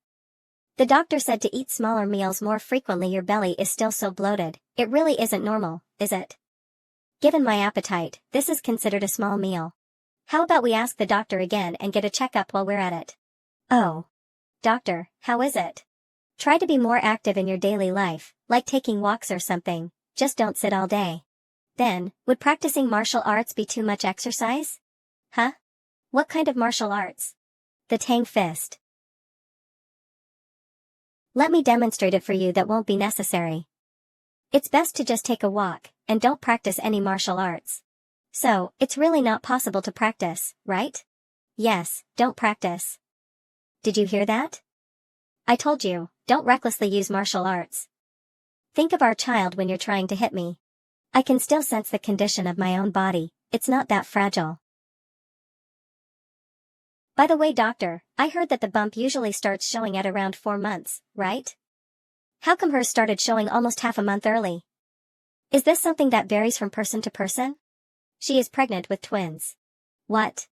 The doctor said to eat smaller meals more frequently. Your belly is still so bloated, it really isn't normal, is it? Given my appetite, this is considered a small meal. How about we ask the doctor again and get a checkup while we're at it? Oh. Doctor, how is it? Try to be more active in your daily life, like taking walks or something, just don't sit all day. Then, would practicing martial arts be too much exercise? Huh? What kind of martial arts? The Tang Fist. Let me demonstrate it for you. That won't be necessary. It's best to just take a walk, and don't practice any martial arts. So, it's really not possible to practice, right? Yes, don't practice. Did you hear that? I told you, don't recklessly use martial arts. Think of our child when you're trying to hit me. I can still sense the condition of my own body, it's not that fragile. By the way, doctor, I heard that the bump usually starts showing at around 4 months, right? How come hers started showing almost half a month early? Is this something that varies from person to person? She is pregnant with twins. What?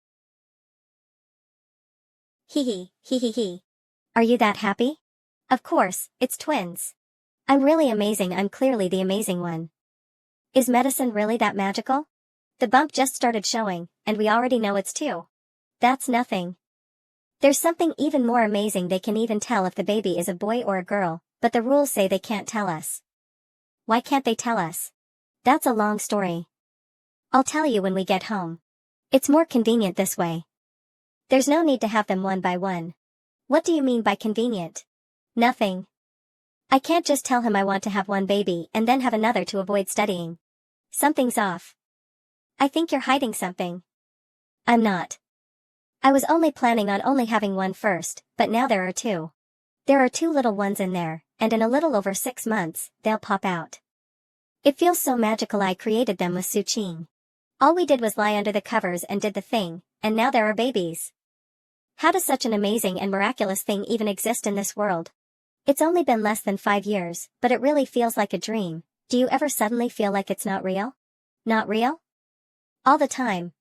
Hee hee. Are you that happy? Of course, it's twins. I'm really amazing. I'm clearly the amazing one. Is medicine really that magical? The bump just started showing, and we already know it's 2. That's nothing. There's something even more amazing: they can even tell if the baby is a boy or a girl, but the rules say they can't tell us. Why can't they tell us? That's a long story. I'll tell you when we get home. It's more convenient this way. There's no need to have them one by one. What do you mean by convenient? Nothing. I can't just tell him I want to have one baby and then have another to avoid studying. Something's off. I think you're hiding something. I'm not. I was only planning on only having one first, but now there are two. There are two little ones in there, and in a little over 6 months, they'll pop out. It feels so magical. I created them with Suching. All we did was lie under the covers and did the thing, and now there are babies. How does such an amazing and miraculous thing even exist in this world? It's only been less than 5 years, but it really feels like a dream. Do you ever suddenly feel like it's not real? Not real? All the time.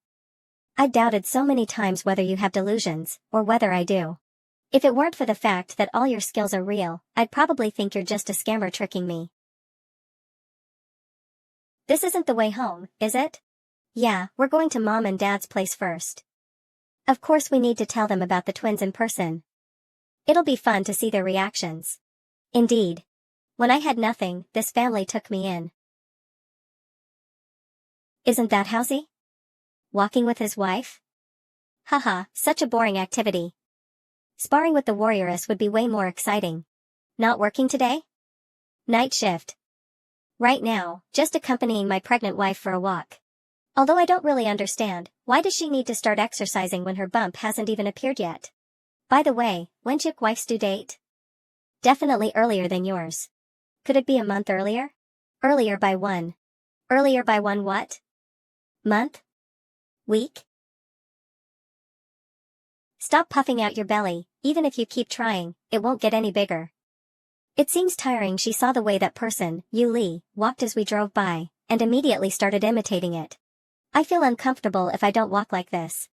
I've doubted so many times whether you have delusions, or whether I do. If it weren't for the fact that all your skills are real, I'd probably think you're just a scammer tricking me. This isn't the way home, is it? Yeah, we're going to Mom and Dad's place first. Of course we need to tell them about the twins in person. It'll be fun to see their reactions. Indeed. When I had nothing, this family took me in. Isn't that Housey? Walking with his wife? Haha, such a boring activity. Sparring with the warrioress would be way more exciting. Not working today? Night shift. Right now, just accompanying my pregnant wife for a walk. Although I don't really understand, why does she need to start exercising when her bump hasn't even appeared yet? By the way, when's your wife's due date? Definitely earlier than yours. Could it be a month earlier? Earlier by one. Earlier by one what? Month? Week? Stop puffing out your belly. Even if you keep trying, it won't get any bigger. It seems tiring. She saw the way that person, Yu Li, walked as we drove by, and immediately started imitating it. I feel uncomfortable if I don't walk like this.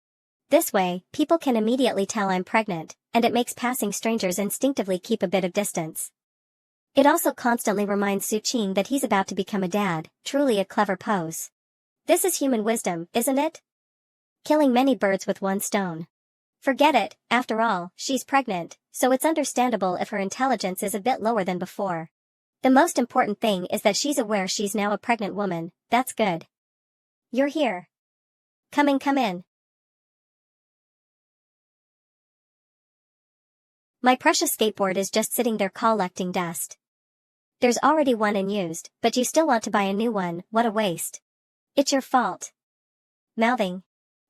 This way, people can immediately tell I'm pregnant, and it makes passing strangers instinctively keep a bit of distance. It also constantly reminds Suching that he's about to become a dad. Truly a clever pose. This is human wisdom, isn't it? Killing many birds with one stone. Forget it, after all, she's pregnant, so it's understandable if her intelligence is a bit lower than before. The most important thing is that she's aware she's now a pregnant woman. That's good. You're here. Come in. My precious skateboard is just sitting there collecting dust. There's already one unused, but you still want to buy a new one. What a waste. It's your fault. Mouthing.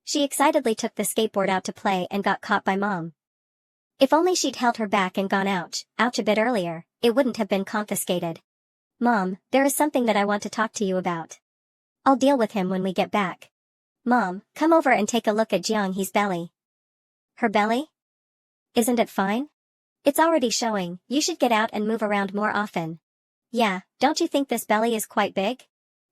She excitedly took the skateboard out to play and got caught by Mom. If only she'd held her back and gone ouch a bit earlier, it wouldn't have been confiscated. Mom, there is something that I want to talk to you about. I'll deal with him when we get back. Mom, come over and take a look at Jianghe's belly. Her belly? Isn't it fine? It's already showing. You should get out and move around more often. Yeah, don't you think this belly is quite big?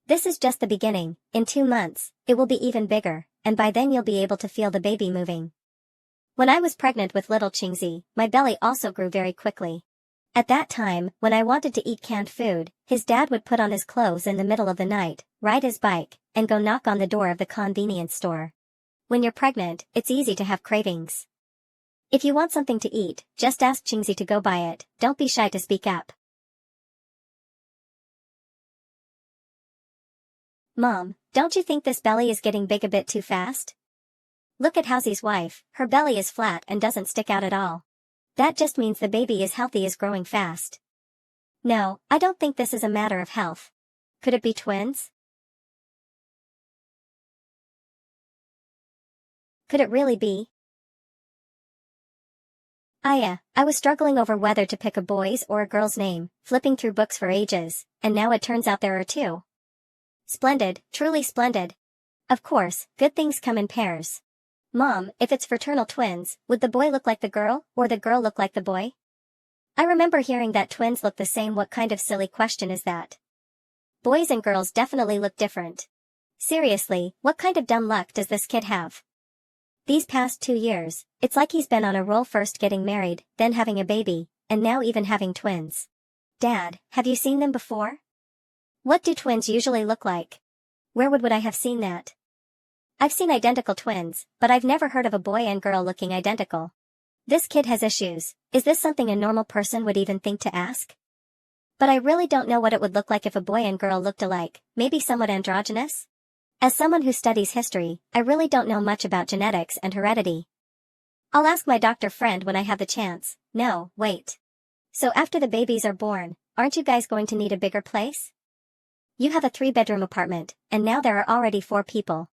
This is just the beginning. In 2 months, it will be even bigger, and by then you'll be able to feel the baby moving. When I was pregnant with little Qingzi, my belly also grew very quickly. At that time, when I wanted to eat canned food, his dad would put on his clothes in the middle of the night, ride his bike, and go knock on the door of the convenience store. When you're pregnant, it's easy to have cravings. If you want something to eat, just ask Qingzi to go buy it. Don't be shy to speak up. Mom, don't you think this belly is getting big a bit too fast? Look at Housey's wife, her belly is flat and doesn't stick out at all. That just means the baby is healthy, is growing fast. No, I don't think this is a matter of health. Could it be twins? Could it really be? I was struggling over whether to pick a boy's or a girl's name, flipping through books for ages, and now it turns out there are two. Splendid, truly splendid. Of course, good things come in pairs. Mom, if it's fraternal twins, would the boy look like the girl, or the girl look like the boy? I remember hearing that twins look the same. What kind of silly question is that? Boys and girls definitely look different. Seriously, what kind of dumb luck does this kid have? These past 2 years, it's like he's been on a roll, first getting married, then having a baby, and now even having twins. Dad, have you seen them before? What do twins usually look like? Where would I have seen that? I've seen identical twins, but I've never heard of a boy and girl looking identical. This kid has issues. Is this something a normal person would even think to ask? But I really don't know what it would look like if a boy and girl looked alike, maybe somewhat androgynous? As someone who studies history, I really don't know much about genetics and heredity. I'll ask my doctor friend when I have the chance. No, wait. So after the babies are born, aren't you guys going to need a bigger place? You have a 3-bedroom apartment, and now there are already 4 people.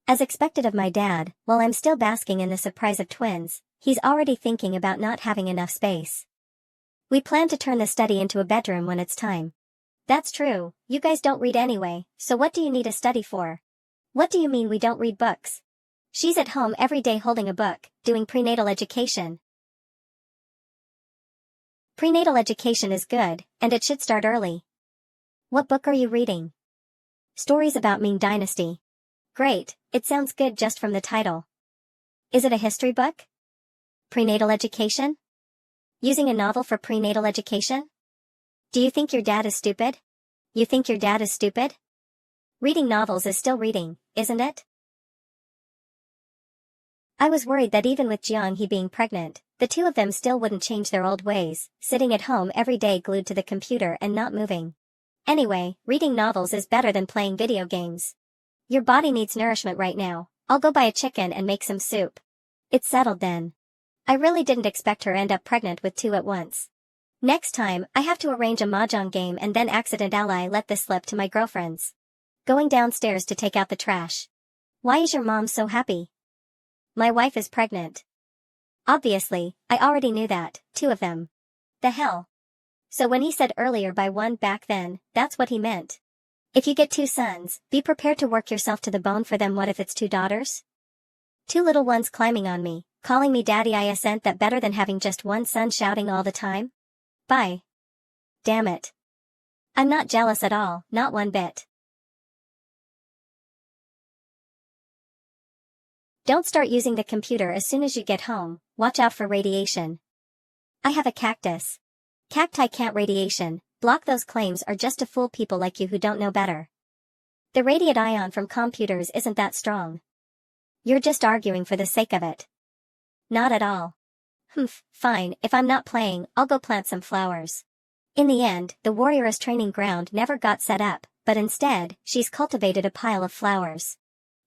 As expected of my dad, while I'm still basking in the surprise of twins, he's already thinking about not having enough space. We plan to turn the study into a bedroom when it's time. That's true, you guys don't read anyway, so what do you need a study for? What do you mean we don't read books? She's at home every day holding a book, doing prenatal education. Prenatal education is good, and it should start early. What book are you reading? Stories about Ming Dynasty. Great, it sounds good just from the title. Is it a history book? Prenatal education? Using a novel for prenatal education? Do you think your dad is stupid? You think your dad is stupid? Reading novels is still reading, isn't it? I was worried that even with Jiang He being pregnant, the two of them still wouldn't change their old ways, sitting at home every day glued to the computer and not moving. Anyway, reading novels is better than playing video games. Your body needs nourishment right now. I'll go buy a chicken and make some soup. It's settled then. I really didn't expect her end up pregnant with 2 at once. Next time, I have to arrange a mahjong game and then accidentally let this slip to my girlfriends. Going downstairs to take out the trash. Why is your mom so happy? My wife is pregnant. Obviously, I already knew that, 2 of them. The hell? So when he said earlier by 1 back then, that's what he meant. If you get 2 sons, be prepared to work yourself to the bone for them. What if it's 2 daughters? 2 little ones climbing on me, calling me daddy. Isn't that better than having just 1 son shouting all the time? Bye. Damn it. I'm not jealous at all, not one bit. Don't start using the computer as soon as you get home, watch out for radiation. I have a cactus. Cacti can't radiation, block. Those claims are just to fool people like you who don't know better. The radiant ion from computers isn't that strong. You're just arguing for the sake of it. Not at all. Humph, fine, if I'm not playing, I'll go plant some flowers. In the end, the warrioress training ground never got set up, but instead, she's cultivated a pile of flowers.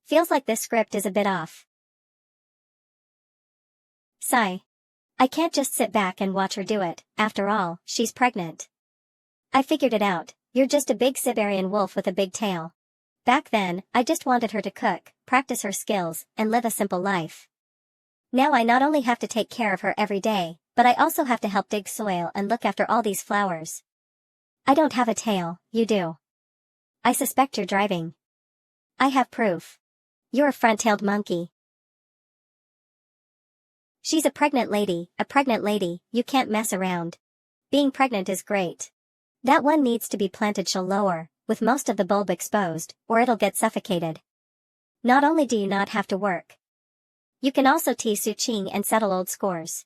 Feels like this script is a bit off. Sigh. I can't just sit back and watch her do it, after all, she's pregnant. I figured it out, you're just a big Siberian wolf with a big tail. Back then, I just wanted her to cook, practice her skills, and live a simple life. Now I not only have to take care of her every day, but I also have to help dig soil and look after all these flowers. I don't have a tail, you do. I suspect you're driving. I have proof. You're a front-tailed monkey. She's a pregnant lady, you can't mess around. Being pregnant is great. That one needs to be planted shell lower, with most of the bulb exposed, or it'll get suffocated. Not only do you not have to work, you can also tease Su Qing and settle old scores.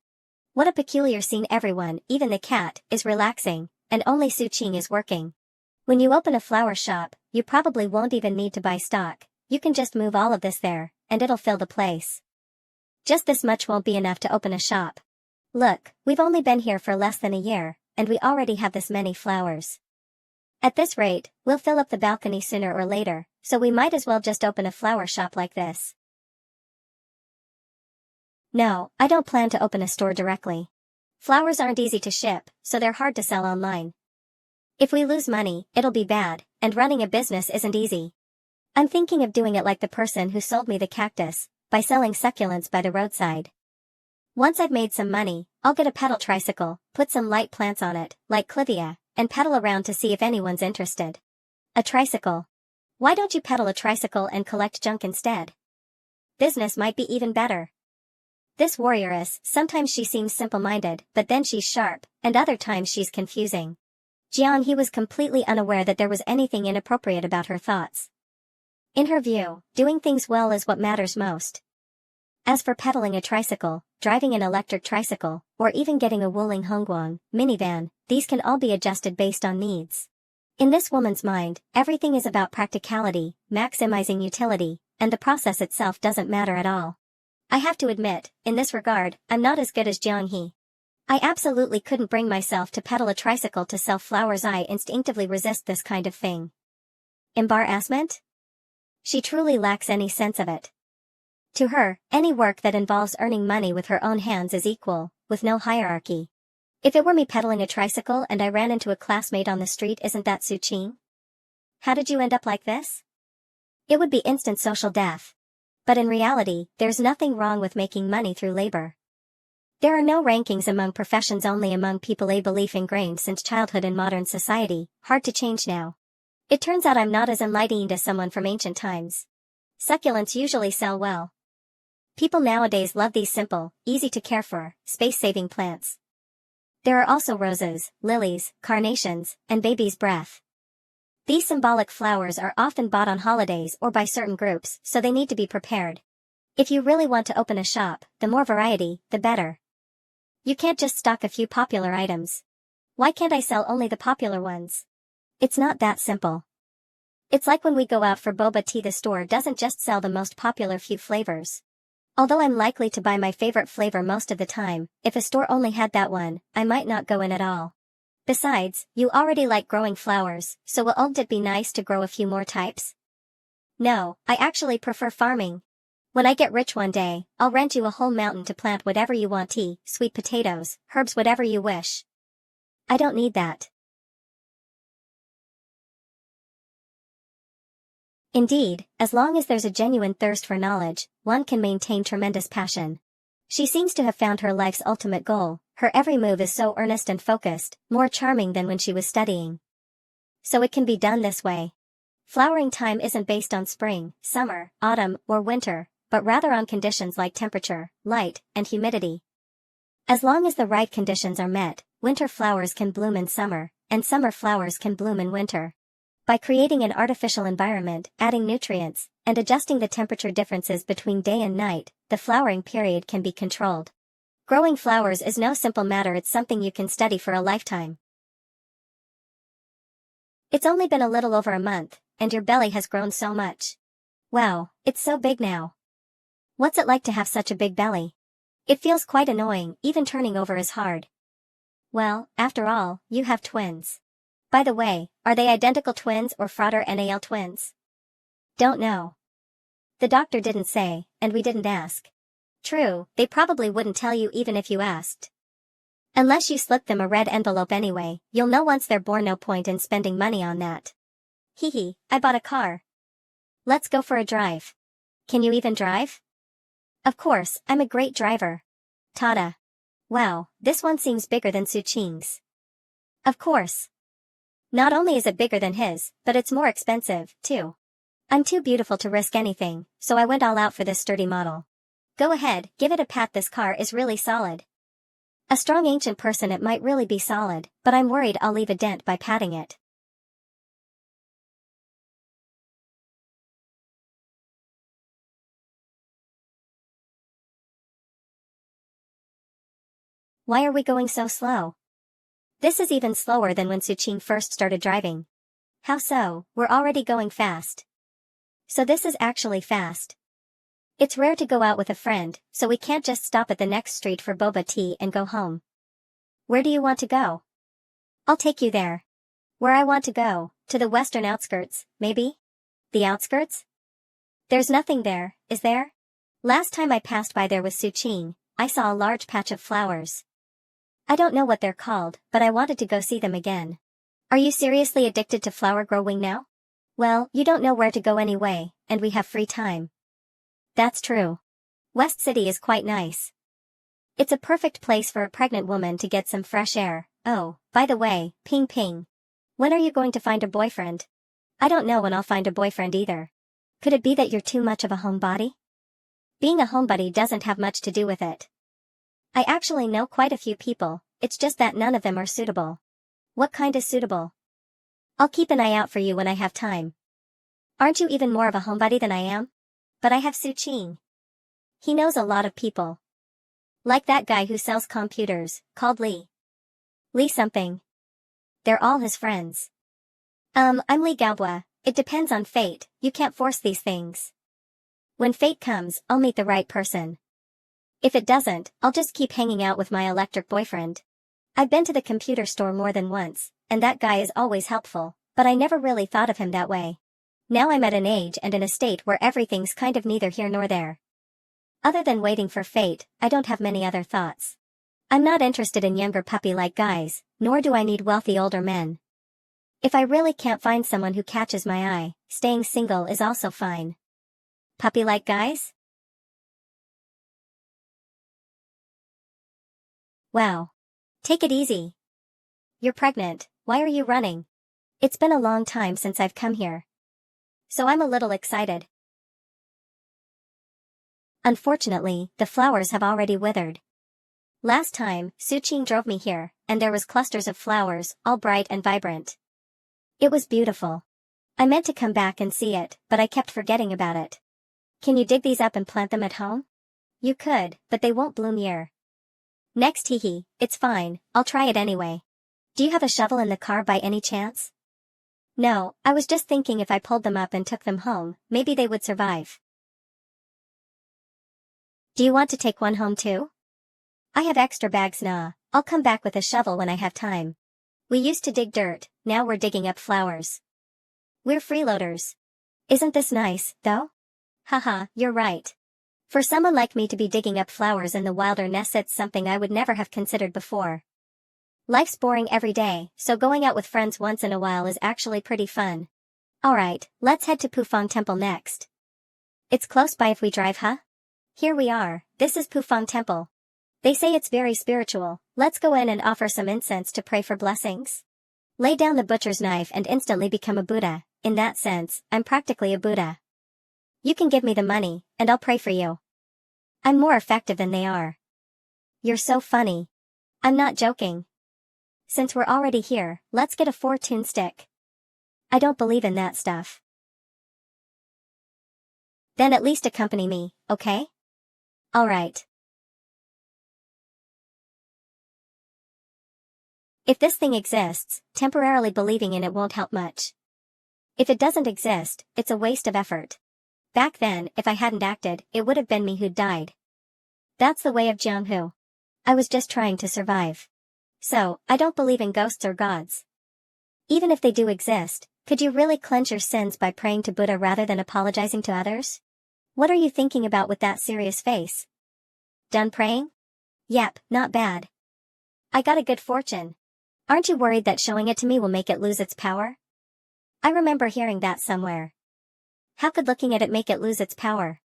What a peculiar scene. Everyone, even the cat, is relaxing, and only Su Qing is working. When you open a flower shop, you probably won't even need to buy stock, you can just move all of this there, and it'll fill the place. Just this much won't be enough to open a shop. Look, we've only been here for less than a year, and we already have this many flowers. At this rate, we'll fill up the balcony sooner or later, so we might as well just open a flower shop like this. No, I don't plan to open a store directly. Flowers aren't easy to ship, so they're hard to sell online. If we lose money, it'll be bad, and running a business isn't easy. I'm thinking of doing it like the person who sold me the cactus, by selling succulents by the roadside. Once I've made some money, I'll get a pedal tricycle, put some light plants on it, like clivia, and pedal around to see if anyone's interested. A tricycle. Why don't you pedal a tricycle and collect junk instead? Business might be even better. This warrioress, sometimes she seems simple-minded, but then she's sharp, and other times she's confusing. Jiang He was completely unaware that there was anything inappropriate about her thoughts. In her view, doing things well is what matters most. As for pedaling a tricycle, driving an electric tricycle, or even getting a Wuling Hongguang minivan, these can all be adjusted based on needs. In this woman's mind, everything is about practicality, maximizing utility, and the process itself doesn't matter at all. I have to admit, in this regard, I'm not as good as Jeong-hee. I absolutely couldn't bring myself to pedal a tricycle to sell flowers. I instinctively resist this kind of thing. Embarrassment? She truly lacks any sense of it. To her, any work that involves earning money with her own hands is equal, with no hierarchy. If it were me pedaling a tricycle and I ran into a classmate on the street, isn't that Su-ching? How did you end up like this? It would be instant social death. But in reality, there's nothing wrong with making money through labor. There are no rankings among professions, only among people, a belief ingrained since childhood in modern society, hard to change now. It turns out I'm not as enlightened as someone from ancient times. Succulents usually sell well. People nowadays love these simple, easy to care for, space-saving plants. There are also roses, lilies, carnations, and baby's breath. These symbolic flowers are often bought on holidays or by certain groups, so they need to be prepared. If you really want to open a shop, the more variety, the better. You can't just stock a few popular items. Why can't I sell only the popular ones? It's not that simple. It's like when we go out for boba tea, the store doesn't just sell the most popular few flavors. Although I'm likely to buy my favorite flavor most of the time, if a store only had that one, I might not go in at all. Besides, you already like growing flowers, so won't it be nice to grow a few more types? No, I actually prefer farming. When I get rich one day, I'll rent you a whole mountain to plant whatever you want, tea, sweet potatoes, herbs, whatever you wish. I don't need that. Indeed, as long as there's a genuine thirst for knowledge, one can maintain tremendous passion. She seems to have found her life's ultimate goal. Her every move is so earnest and focused, more charming than when she was studying. So it can be done this way. Flowering time isn't based on spring, summer, autumn, or winter, but rather on conditions like temperature, light, and humidity. As long as the right conditions are met, winter flowers can bloom in summer, and summer flowers can bloom in winter. By creating an artificial environment, adding nutrients, and adjusting the temperature differences between day and night, the flowering period can be controlled. Growing flowers is no simple matter, it's something you can study for a lifetime. It's only been a little over a month, and your belly has grown so much. Wow, it's so big now. What's it like to have such a big belly? It feels quite annoying, even turning over is hard. Well, after all, you have twins. By the way, are they identical twins or fraternal twins? Don't know. The doctor didn't say, and we didn't ask. True, they probably wouldn't tell you even if you asked. Unless you slip them a red envelope anyway, you'll know once they're born, no point in spending money on that. Hee, I bought a car. Let's go for a drive. Can you even drive? Of course, I'm a great driver. Tada. Wow, this one seems bigger than Su-ching's. Of course. Not only is it bigger than his, but it's more expensive, too. I'm too beautiful to risk anything, so I went all out for this sturdy model. Go ahead, give it a pat, this car is really solid. A strong ancient person, it might really be solid, but I'm worried I'll leave a dent by patting it. Why are we going so slow? This is even slower than when Su-ching first started driving. How so? We're already going fast. So this is actually fast. It's rare to go out with a friend, so we can't just stop at the next street for boba tea and go home. Where do you want to go? I'll take you there. Where I want to go, to the western outskirts, maybe? The outskirts? There's nothing there, is there? Last time I passed by there with Su-ching, I saw a large patch of flowers. I don't know what they're called, but I wanted to go see them again. Are you seriously addicted to flower growing now? Well, you don't know where to go anyway, and we have free time. That's true. West City is quite nice. It's a perfect place for a pregnant woman to get some fresh air. Oh, by the way, ping ping. When are you going to find a boyfriend? I don't know when I'll find a boyfriend either. Could it be that you're too much of a homebody? Being a homebody doesn't have much to do with it. I actually know quite a few people, it's just that none of them are suitable. What kind is suitable? I'll keep an eye out for you when I have time. Aren't you even more of a homebody than I am? But I have Su-ching. He knows a lot of people. Like that guy who sells computers, called Lee. Lee something. They're all his friends. I'm Lee Gaobua. It depends on fate, you can't force these things. When fate comes, I'll meet the right person. If it doesn't, I'll just keep hanging out with my electric boyfriend. I've been to the computer store more than once, and that guy is always helpful, but I never really thought of him that way. Now I'm at an age and in a state where everything's kind of neither here nor there. Other than waiting for fate, I don't have many other thoughts. I'm not interested in younger puppy-like guys, nor do I need wealthy older men. If I really can't find someone who catches my eye, staying single is also fine. Puppy-like guys? Wow. Take it easy. You're pregnant, why are you running? It's been a long time since I've come here. So I'm a little excited. Unfortunately, the flowers have already withered. Last time, Suqing drove me here, and there was clusters of flowers, all bright and vibrant. It was beautiful. I meant to come back and see it, but I kept forgetting about it. Can you dig these up and plant them at home? You could, but they won't bloom here. Next hee, it's fine, I'll try it anyway. Do you have a shovel in the car by any chance? No, I was just thinking if I pulled them up and took them home, maybe they would survive. Do you want to take one home too? I have extra bags now, I'll come back with a shovel when I have time. We used to dig dirt, now we're digging up flowers. We're freeloaders. Isn't this nice, though? Haha, you're right. For someone like me to be digging up flowers in the wilderness, it's something I would never have considered before. Life's boring every day, so going out with friends once in a while is actually pretty fun. Alright, let's head to Pufang Temple next. It's close by if we drive, huh? Here we are, this is Pufang Temple. They say it's very spiritual, let's go in and offer some incense to pray for blessings. Lay down the butcher's knife and instantly become a Buddha, in that sense, I'm practically a Buddha. You can give me the money, and I'll pray for you. I'm more effective than they are. You're so funny. I'm not joking. Since we're already here, let's get a fortune stick. I don't believe in that stuff. Then at least accompany me, okay? Alright. If this thing exists, temporarily believing in it won't help much. If it doesn't exist, it's a waste of effort. Back then, if I hadn't acted, it would have been me who'd died. That's the way of Jianghu. I was just trying to survive. So, I don't believe in ghosts or gods. Even if they do exist, could you really cleanse your sins by praying to Buddha rather than apologizing to others? What are you thinking about with that serious face? Done praying? Yep, not bad. I got a good fortune. Aren't you worried that showing it to me will make it lose its power? I remember hearing that somewhere. How could looking at it make it lose its power?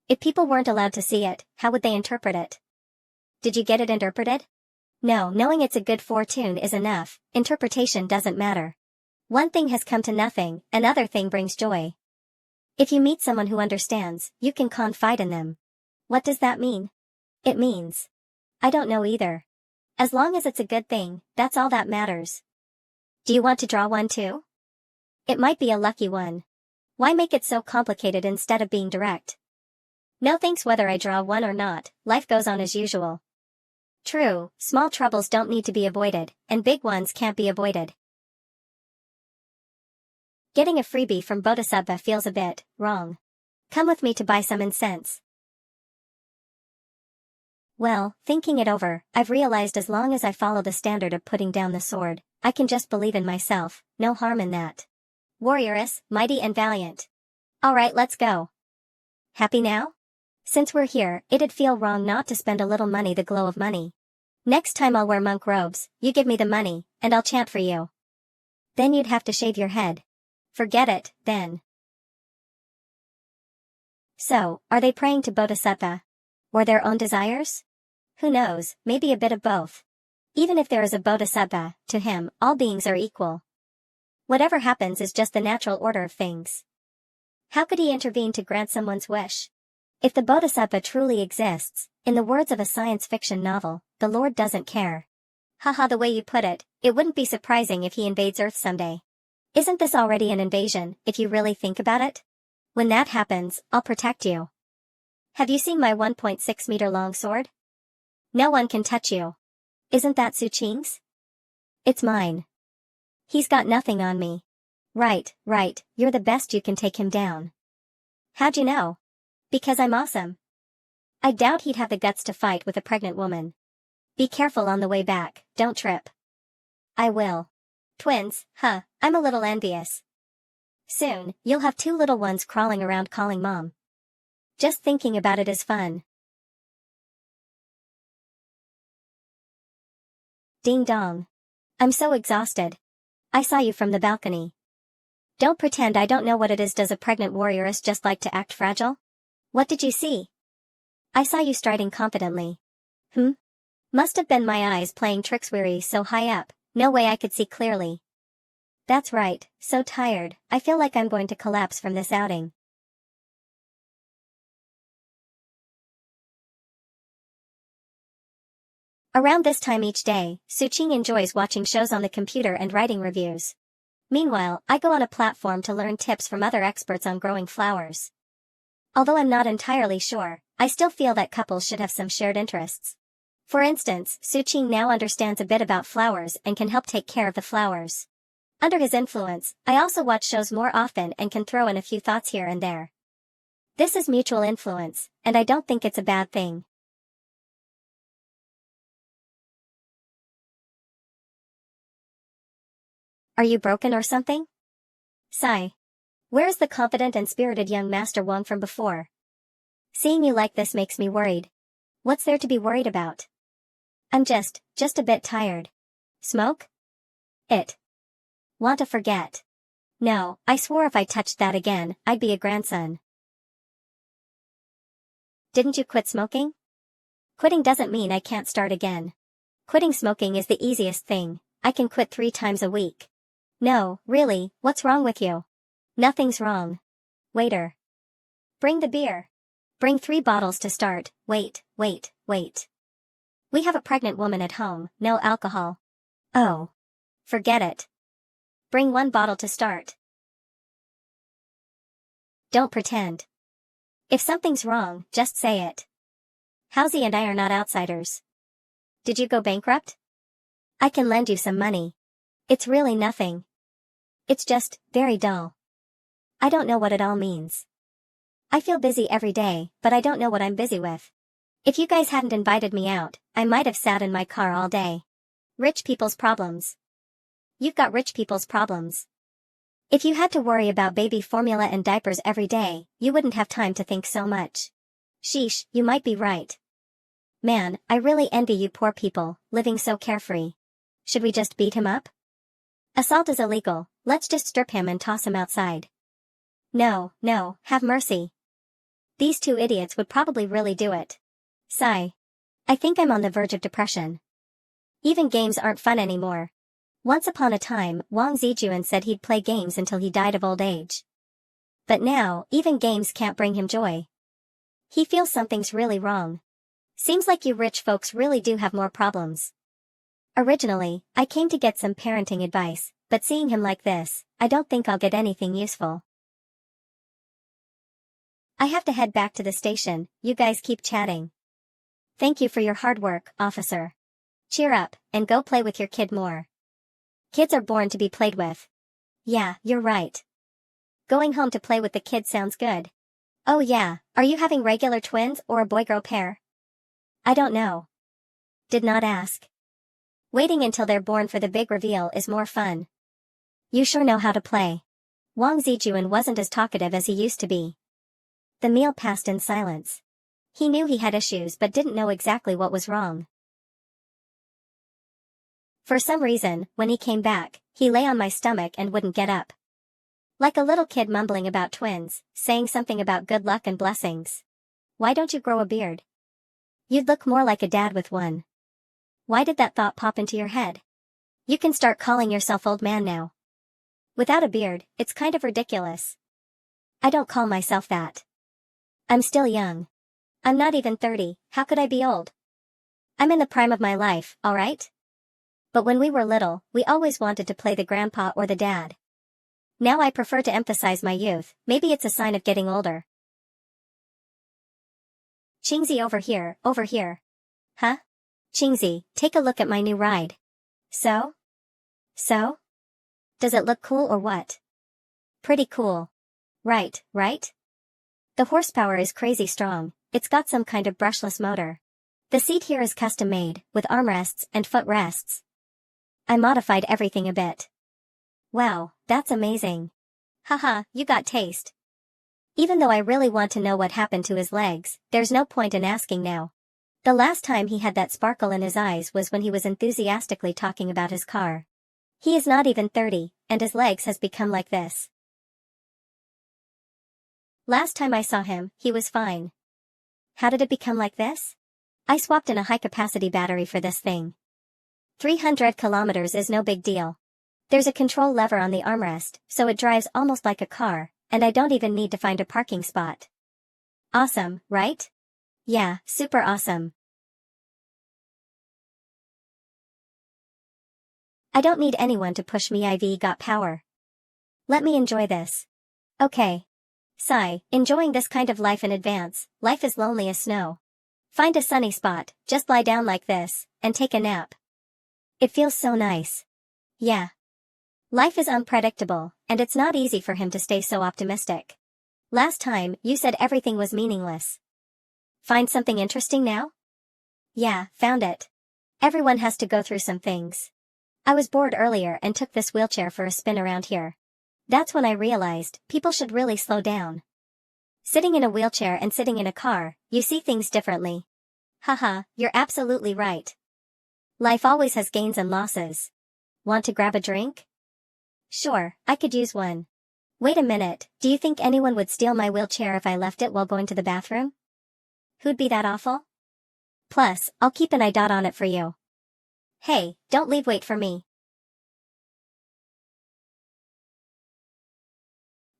If people weren't allowed to see it, how would they interpret it? Did you get it interpreted? No, knowing it's a good fortune is enough, interpretation doesn't matter. One thing has come to nothing, another thing brings joy. If you meet someone who understands, you can confide in them. What does that mean? It means. I don't know either. As long as it's a good thing, that's all that matters. Do you want to draw one too? It might be a lucky one. Why make it so complicated instead of being direct? No thanks whether I draw one or not, life goes on as usual. True, small troubles don't need to be avoided, and big ones can't be avoided. Getting a freebie from Bodhisattva feels a bit wrong. Come with me to buy some incense. Well, thinking it over, I've realized as long as I follow the standard of putting down the sword, I can just believe in myself, no harm in that. Warrioress, mighty and valiant. Alright, let's go. Happy now? Since we're here, it'd feel wrong not to spend a little money, the glow of money. Next time I'll wear monk robes, you give me the money, and I'll chant for you. Then you'd have to shave your head. Forget it, then. So, are they praying to Bodhisattva? Or their own desires? Who knows, maybe a bit of both. Even if there is a Bodhisattva, to him, all beings are equal. Whatever happens is just the natural order of things. How could he intervene to grant someone's wish? If the Bodhisattva truly exists, in the words of a science fiction novel, the Lord doesn't care. Haha, the way you put it, it wouldn't be surprising if he invades Earth someday. Isn't this already an invasion, if you really think about it? When that happens, I'll protect you. Have you seen my 1.6-meter long sword? No one can touch you. Isn't that Suqing's? It's mine. He's got nothing on me. Right, you're the best, you can take him down. How'd you know? Because I'm awesome. I doubt he'd have the guts to fight with a pregnant woman. Be careful on the way back, don't trip. I will. Twins, huh, I'm a little envious. Soon, you'll have two little ones crawling around calling mom. Just thinking about it is fun. Ding dong. I'm so exhausted. I saw you from the balcony. Don't pretend I don't know what it is. Does a pregnant warrioress just like to act fragile? What did you see? I saw you striding confidently. Must have been my eyes playing tricks. Weary so high up, no way I could see clearly. That's right, so tired, I feel like I'm going to collapse from this outing. Around this time each day, Suqing enjoys watching shows on the computer and writing reviews. Meanwhile, I go on a platform to learn tips from other experts on growing flowers. Although I'm not entirely sure, I still feel that couples should have some shared interests. For instance, Suqing now understands a bit about flowers and can help take care of the flowers. Under his influence, I also watch shows more often and can throw in a few thoughts here and there. This is mutual influence, and I don't think it's a bad thing. Are you broken or something? Sigh. Where's the confident and spirited young Master Wang from before? Seeing you like this makes me worried. What's there to be worried about? I'm just a bit tired. Smoke? Want to forget? No, I swore if I touched that again, I'd be a grandson. Didn't you quit smoking? Quitting doesn't mean I can't start again. Quitting smoking is the easiest thing. I can quit 3 times a week. No, really, what's wrong with you? Nothing's wrong. Waiter. Bring the beer. Bring 3 bottles to start. Wait. We have a pregnant woman at home, no alcohol. Oh. Forget it. Bring 1 bottle to start. Don't pretend. If something's wrong, just say it. Housie and I are not outsiders. Did you go bankrupt? I can lend you some money. It's really nothing. It's just very dull. I don't know what it all means. I feel busy every day, but I don't know what I'm busy with. If you guys hadn't invited me out, I might have sat in my car all day. Rich people's problems. You've got rich people's problems. If you had to worry about baby formula and diapers every day, you wouldn't have time to think so much. Sheesh, you might be right. Man, I really envy you poor people, living so carefree. Should we just beat him up? Assault is illegal, let's just strip him and toss him outside. No, have mercy. These 2 idiots would probably really do it. Sigh. I think I'm on the verge of depression. Even games aren't fun anymore. Once upon a time, Wang Zijuan said he'd play games until he died of old age. But now, even games can't bring him joy. He feels something's really wrong. Seems like you rich folks really do have more problems. Originally, I came to get some parenting advice, but seeing him like this, I don't think I'll get anything useful. I have to head back to the station, you guys keep chatting. Thank you for your hard work, officer. Cheer up, and go play with your kid more. Kids are born to be played with. Yeah, you're right. Going home to play with the kids sounds good. Oh yeah, are you having regular twins or a boy-girl pair? I don't know. Did not ask. Waiting until they're born for the big reveal is more fun. You sure know how to play. Wang Zijuan wasn't as talkative as he used to be. The meal passed in silence. He knew he had issues but didn't know exactly what was wrong. For some reason, when he came back, he lay on my stomach and wouldn't get up. Like a little kid mumbling about twins, saying something about good luck and blessings. Why don't you grow a beard? You'd look more like a dad with one. Why did that thought pop into your head? You can start calling yourself old man now. Without a beard, it's kind of ridiculous. I don't call myself that. I'm still young. I'm not even 30, how could I be old? I'm in the prime of my life, alright? But when we were little, we always wanted to play the grandpa or the dad. Now I prefer to emphasize my youth, maybe it's a sign of getting older. Qingzi over here. Huh? Qingzi, take a look at my new ride. So? Does it look cool or what? Pretty cool. Right? The horsepower is crazy strong, it's got some kind of brushless motor. The seat here is custom made, with armrests and footrests. I modified everything a bit. Wow, that's amazing. Haha, you got taste. Even though I really want to know what happened to his legs, there's no point in asking now. The last time he had that sparkle in his eyes was when he was enthusiastically talking about his car. He is not even 30, and his legs has become like this. Last time I saw him, he was fine. How did it become like this? I swapped in a high-capacity battery for this thing. 300 kilometers is no big deal. There's a control lever on the armrest, so it drives almost like a car, and I don't even need to find a parking spot. Awesome, right? Yeah, super awesome. I don't need anyone to push me. I've got power. Let me enjoy this. Okay. Sigh, enjoying this kind of life in advance. Life is lonely as snow. Find a sunny spot, just lie down like this, and take a nap. It feels so nice. Yeah. Life is unpredictable, and it's not easy for him to stay so optimistic. Last time, you said everything was meaningless. Find something interesting now? Yeah, found it. Everyone has to go through some things. I was bored earlier and took this wheelchair for a spin around here. That's when I realized, people should really slow down. Sitting in a wheelchair and sitting in a car, you see things differently. Haha, you're absolutely right. Life always has gains and losses. Want to grab a drink? Sure, I could use one. Wait a minute, do you think anyone would steal my wheelchair if I left it while going to the bathroom? Who'd be that awful? Plus, I'll keep an eye dot on it for you. Hey, don't leave, wait for me.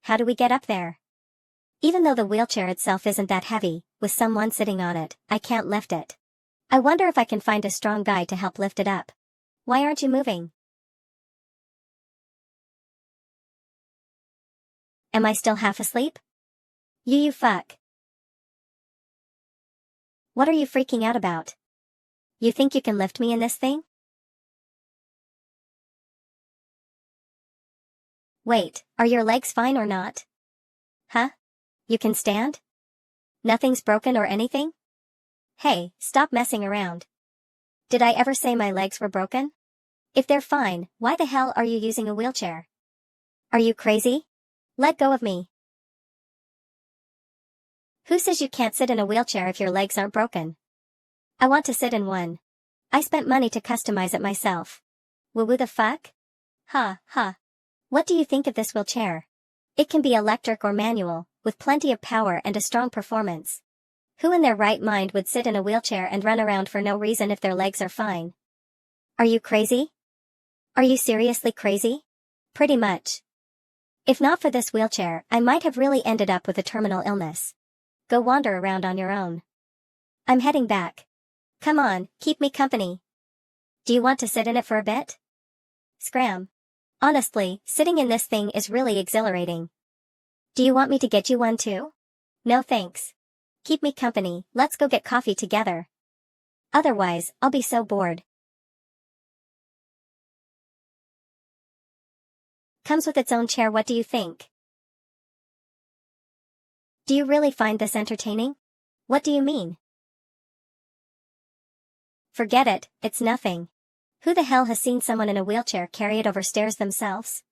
How do we get up there? Even though the wheelchair itself isn't that heavy, with someone sitting on it, I can't lift it. I wonder if I can find a strong guy to help lift it up. Why aren't you moving? Am I still half asleep? You fuck. What are you freaking out about? You think you can lift me in this thing? Wait, are your legs fine or not? Huh? You can stand? Nothing's broken or anything? Hey, stop messing around. Did I ever say my legs were broken? If they're fine, why the hell are you using a wheelchair? Are you crazy? Let go of me. Who says you can't sit in a wheelchair if your legs aren't broken? I want to sit in one. I spent money to customize it myself. Woo the fuck? Ha, ha. What do you think of this wheelchair? It can be electric or manual, with plenty of power and a strong performance. Who in their right mind would sit in a wheelchair and run around for no reason if their legs are fine? Are you crazy? Are you seriously crazy? Pretty much. If not for this wheelchair, I might have really ended up with a terminal illness. Go wander around on your own. I'm heading back. Come on, keep me company. Do you want to sit in it for a bit? Scram. Honestly, sitting in this thing is really exhilarating. Do you want me to get you one too? No thanks. Keep me company, let's go get coffee together. Otherwise, I'll be so bored. Comes with its own chair, what do you think? Do you really find this entertaining? What do you mean? Forget it, it's nothing. Who the hell has seen someone in a wheelchair carry it over stairs themselves?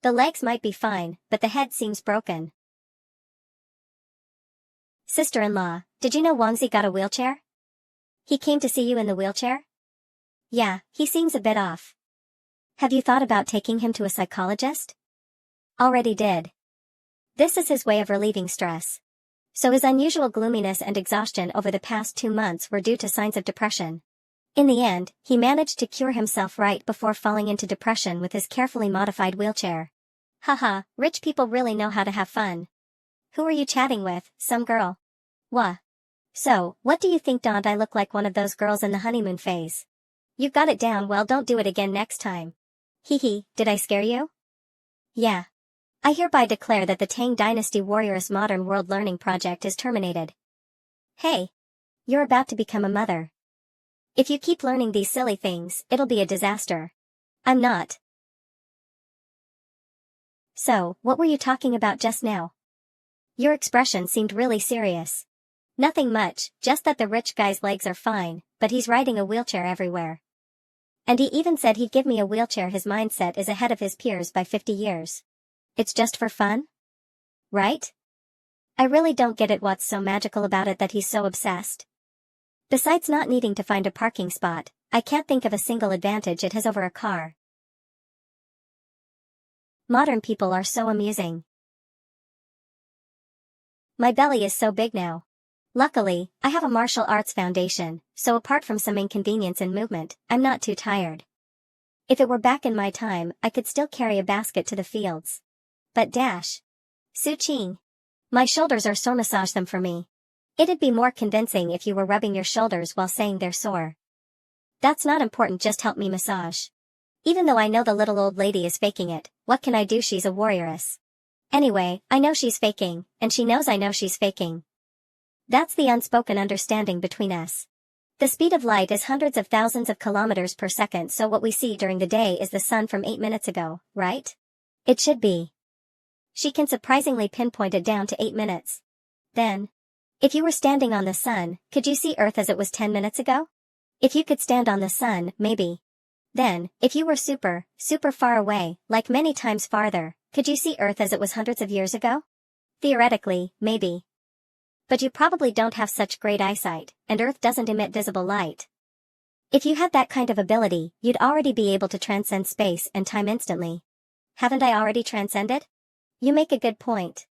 The legs might be fine, but the head seems broken. Sister-in-law, did you know Wangzi got a wheelchair? He came to see you in the wheelchair? Yeah, he seems a bit off. Have you thought about taking him to a psychologist? Already did. This is his way of relieving stress. So his unusual gloominess and exhaustion over the past 2 months were due to signs of depression. In the end, he managed to cure himself right before falling into depression with his carefully modified wheelchair. Haha, rich people really know how to have fun. Who are you chatting with, some girl? Wha? So, what do you think? Don't I look like one of those girls in the honeymoon phase? You've got it down, well don't do it again next time. Hee, did I scare you? Yeah. I hereby declare that the Tang Dynasty Warriors Modern World Learning Project is terminated. Hey. You're about to become a mother. If you keep learning these silly things, it'll be a disaster. I'm not. So, what were you talking about just now? Your expression seemed really serious. Nothing much, just that the rich guy's legs are fine, but he's riding a wheelchair everywhere. And he even said he'd give me a wheelchair. His mindset is ahead of his peers by 50 years. It's just for fun? Right? I really don't get it. What's so magical about it that he's so obsessed? Besides not needing to find a parking spot, I can't think of a single advantage it has over a car. Modern people are so amusing. My belly is so big now. Luckily, I have a martial arts foundation, so apart from some inconvenience in movement, I'm not too tired. If it were back in my time, I could still carry a basket to the fields. But dash. Su-ching. My shoulders are sore. Massage them for me. It'd be more convincing if you were rubbing your shoulders while saying they're sore. That's not important, just help me massage. Even though I know the little old lady is faking it, what can I do? She's a warrioress. Anyway, I know she's faking, and she knows I know she's faking. That's the unspoken understanding between us. The speed of light is hundreds of thousands of kilometers per second, so what we see during the day is the sun from 8 minutes ago, right? It should be. She can surprisingly pinpoint it down to 8 minutes. Then, if you were standing on the sun, could you see Earth as it was 10 minutes ago? If you could stand on the sun, maybe. Then, if you were super far away, like many times farther, could you see Earth as it was hundreds of years ago? Theoretically, maybe. But you probably don't have such great eyesight, and Earth doesn't emit visible light. If you had that kind of ability, you'd already be able to transcend space and time instantly. Haven't I already transcended? You make a good point.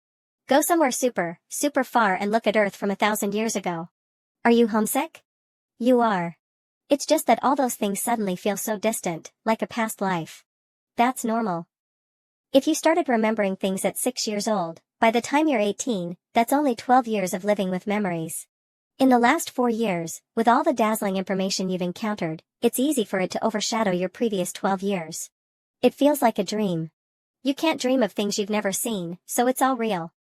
Go somewhere super far and look at Earth from 1,000 years ago. Are you homesick? You are. It's just that all those things suddenly feel so distant, like a past life. That's normal. If you started remembering things at 6 years old, by the time you're 18, that's only 12 years of living with memories. In the last 4 years, with all the dazzling information you've encountered, it's easy for it to overshadow your previous 12 years. It feels like a dream. You can't dream of things you've never seen, so it's all real.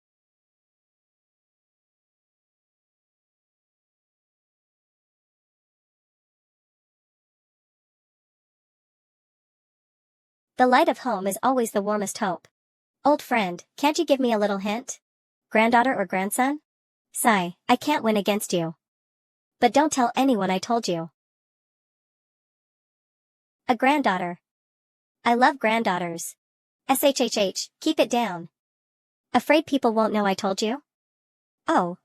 The light of home is always the warmest hope. Old friend, can't you give me a little hint? Granddaughter or grandson? Sigh, I can't win against you. But don't tell anyone I told you. A granddaughter. I love granddaughters. SHHH, keep it down. Afraid people won't know I told you? Oh.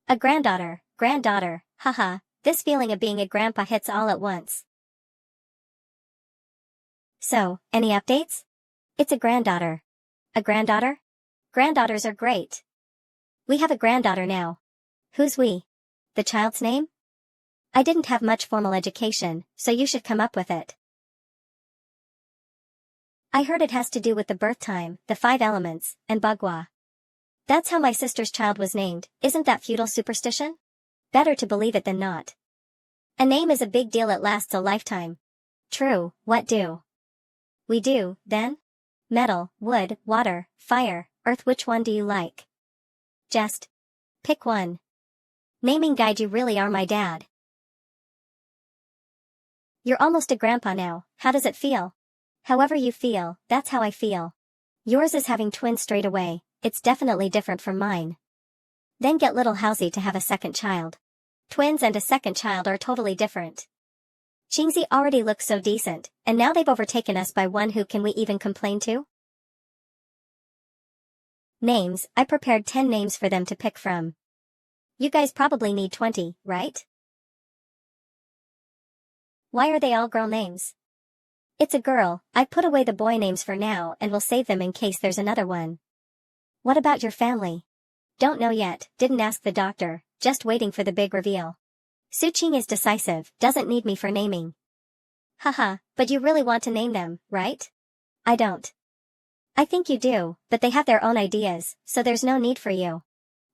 A granddaughter, haha, this feeling of being a grandpa hits all at once. So, any updates? It's a granddaughter. A granddaughter? Granddaughters are great. We have a granddaughter now. Who's we? The child's name? I didn't have much formal education, so you should come up with it. I heard it has to do with the birth time, the 5 elements, and Bagua. That's how my sister's child was named. Isn't that feudal superstition? Better to believe it than not. A name is a big deal. It lasts a lifetime. True, what do we do, then? Metal, wood, water, fire, earth. Which one do you like? Just pick one. Naming guide. You really are my dad. You're almost a grandpa now. How does it feel? However you feel, that's how I feel. Yours is having twins straight away. It's definitely different from mine. Then get little Halsey to have a second child. Twins and a second child are totally different. Qingzi already looks so decent, and now they've overtaken us by one. Who can we even complain to? Names. I prepared 10 names for them to pick from. You guys probably need 20, right? Why are they all girl names? It's a girl. I put away the boy names for now and will save them in case there's another one. What about your family? Don't know yet, didn't ask the doctor, just waiting for the big reveal. Su-ching is decisive, doesn't need me for naming. Haha, but you really want to name them, right? I don't. I think you do, but they have their own ideas, so there's no need for you.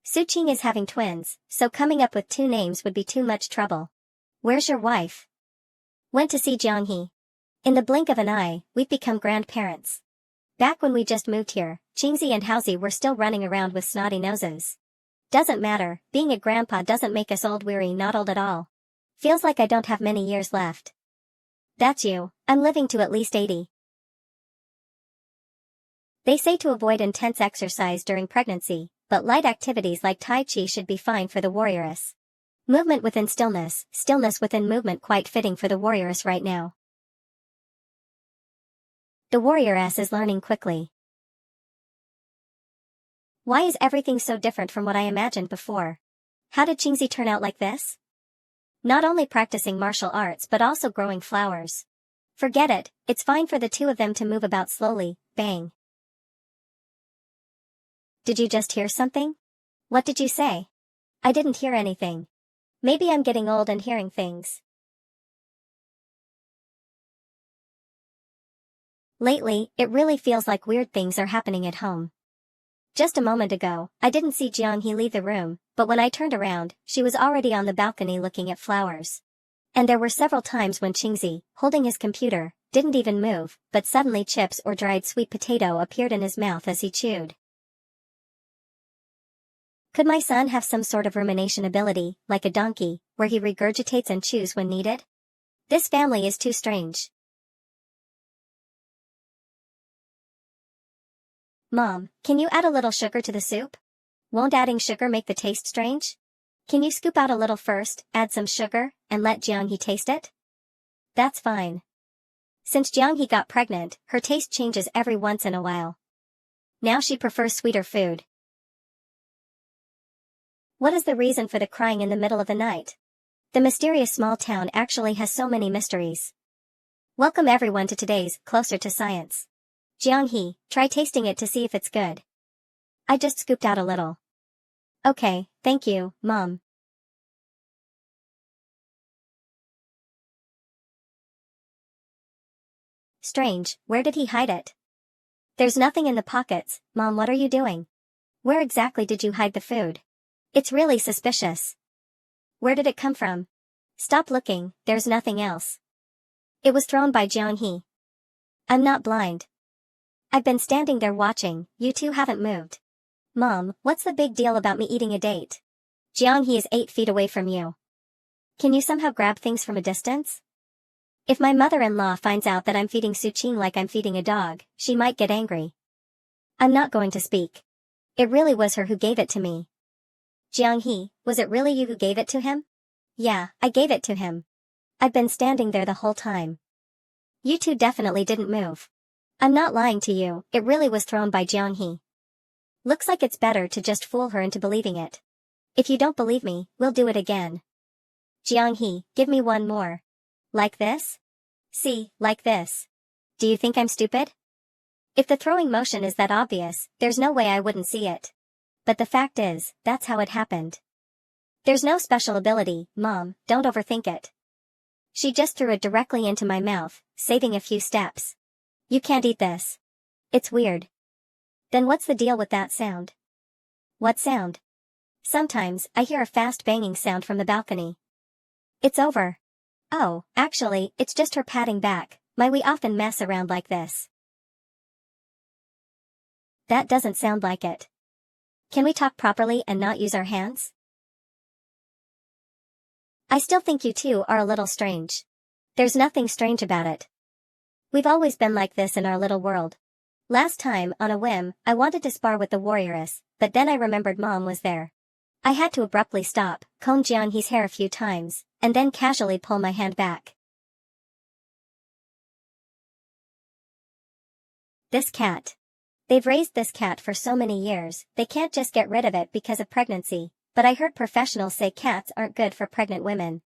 Su-ching is having twins, so coming up with 2 names would be too much trouble. Where's your wife? Went to see Jianghe. In the blink of an eye, we've become grandparents. Back when we just moved here, Qingzi and Haozi were still running around with snotty noses. Doesn't matter, being a grandpa doesn't make us old. Weary, not old at all. Feels like I don't have many years left. That's you, I'm living to at least 80. They say to avoid intense exercise during pregnancy, but light activities like Tai Chi should be fine for the warrioress. Movement within stillness, stillness within movement, quite fitting for the warrioress right now. The warrioress is learning quickly. Why is everything so different from what I imagined before? How did Qingzi turn out like this? Not only practicing martial arts but also growing flowers. Forget it, it's fine for the two of them to move about slowly. Bang. Did you just hear something? What did you say? I didn't hear anything. Maybe I'm getting old and hearing things. Lately, it really feels like weird things are happening at home. Just a moment ago, I didn't see Jianghe leave the room, but when I turned around, she was already on the balcony looking at flowers. And there were several times when Qingzi, holding his computer, didn't even move, but suddenly chips or dried sweet potato appeared in his mouth as he chewed. Could my son have some sort of rumination ability, like a donkey, where he regurgitates and chews when needed? This family is too strange. Mom, can you add a little sugar to the soup? Won't adding sugar make the taste strange? Can you scoop out a little first, add some sugar, and let Jianghe taste it? That's fine. Since Jianghe got pregnant, her taste changes every once in a while. Now she prefers sweeter food. What is the reason for the crying in the middle of the night? The mysterious small town actually has so many mysteries. Welcome everyone to today's Closer to Science. Jianghe, try tasting it to see if it's good. I just scooped out a little. Okay, thank you, Mom. Strange, where did he hide it? There's nothing in the pockets. Mom, what are you doing? Where exactly did you hide the food? It's really suspicious. Where did it come from? Stop looking, there's nothing else. It was thrown by Jianghe. I'm not blind. I've been standing there watching, you two haven't moved. Mom, what's the big deal about me eating a date? Jianghe is 8 feet away from you. Can you somehow grab things from a distance? If my mother-in-law finds out that I'm feeding Suqing like I'm feeding a dog, she might get angry. I'm not going to speak. It really was her who gave it to me. Jianghe, was it really you who gave it to him? Yeah, I gave it to him. I've been standing there the whole time. You two definitely didn't move. I'm not lying to you, it really was thrown by Jianghe. Looks like it's better to just fool her into believing it. If you don't believe me, we'll do it again. Jianghe, give me one more. Like this? See, like this. Do you think I'm stupid? If the throwing motion is that obvious, there's no way I wouldn't see it. But the fact is, that's how it happened. There's no special ability, Mom, don't overthink it. She just threw it directly into my mouth, saving a few steps. You can't eat this. It's weird. Then what's the deal with that sound? What sound? Sometimes, I hear a fast banging sound from the balcony. It's over. Oh, actually, it's just her patting back. We often mess around like this. That doesn't sound like it. Can we talk properly and not use our hands? I still think you two are a little strange. There's nothing strange about it. We've always been like this in our little world. Last time, on a whim, I wanted to spar with the warrioress, but then I remembered Mom was there. I had to abruptly stop, comb Jianghe's hair a few times, and then casually pull my hand back. This cat. They've raised this cat for so many years, they can't just get rid of it because of pregnancy, but I heard professionals say cats aren't good for pregnant women.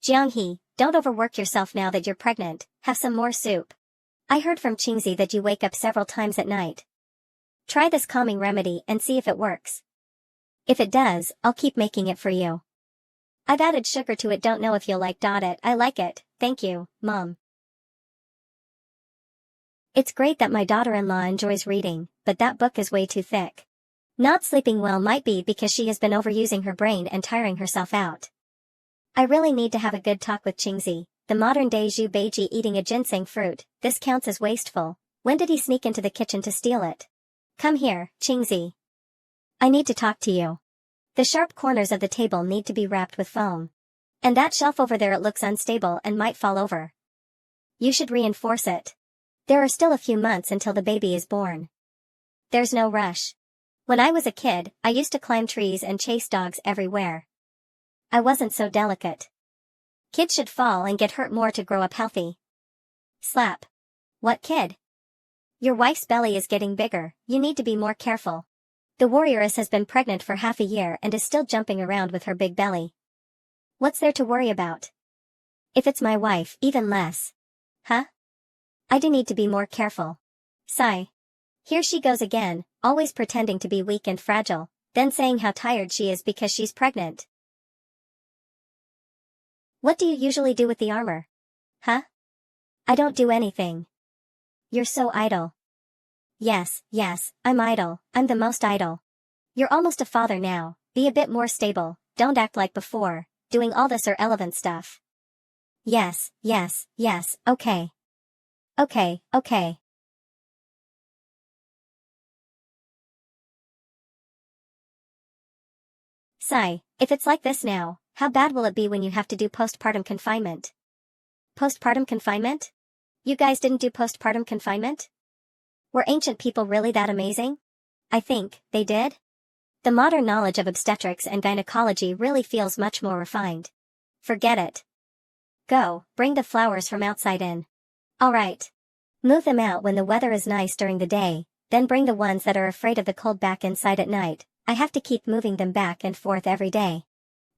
Jianghe, don't overwork yourself now that you're pregnant, have some more soup. I heard from Qingzi that you wake up several times at night. Try this calming remedy and see if it works. If it does, I'll keep making it for you. I've added sugar to it, don't know if you'll like it. I like it, thank you, Mom. It's great that my daughter-in-law enjoys reading, but that book is way too thick. Not sleeping well might be because she has been overusing her brain and tiring herself out. I really need to have a good talk with Qingzi, the modern-day Zhu Beiji eating a ginseng fruit. This counts as wasteful. When did he sneak into the kitchen to steal it? Come here, Qingzi. I need to talk to you. The sharp corners of the table need to be wrapped with foam. And that shelf over there, it looks unstable and might fall over. You should reinforce it. There are still a few months until the baby is born. There's no rush. When I was a kid, I used to climb trees and chase dogs everywhere. I wasn't so delicate. Kids should fall and get hurt more to grow up healthy. Slap. What kid? Your wife's belly is getting bigger, you need to be more careful. The warrioress has been pregnant for half a year and is still jumping around with her big belly. What's there to worry about? If it's my wife, even less. Huh? I do need to be more careful. Sigh. Here she goes again, always pretending to be weak and fragile, then saying how tired she is because she's pregnant. What do you usually do with the armor? Huh? I don't do anything. You're so idle. Yes, I'm idle, I'm the most idle. You're almost a father now, be a bit more stable, don't act like before, doing all this irrelevant stuff. Yes, okay. Okay. Sigh, if it's like this now, how bad will it be when you have to do postpartum confinement? Postpartum confinement? You guys didn't do postpartum confinement? Were ancient people really that amazing? I think they did. The modern knowledge of obstetrics and gynecology really feels much more refined. Forget it. Go, bring the flowers from outside in. Alright. Move them out when the weather is nice during the day, then bring the ones that are afraid of the cold back inside at night. I have to keep moving them back and forth every day.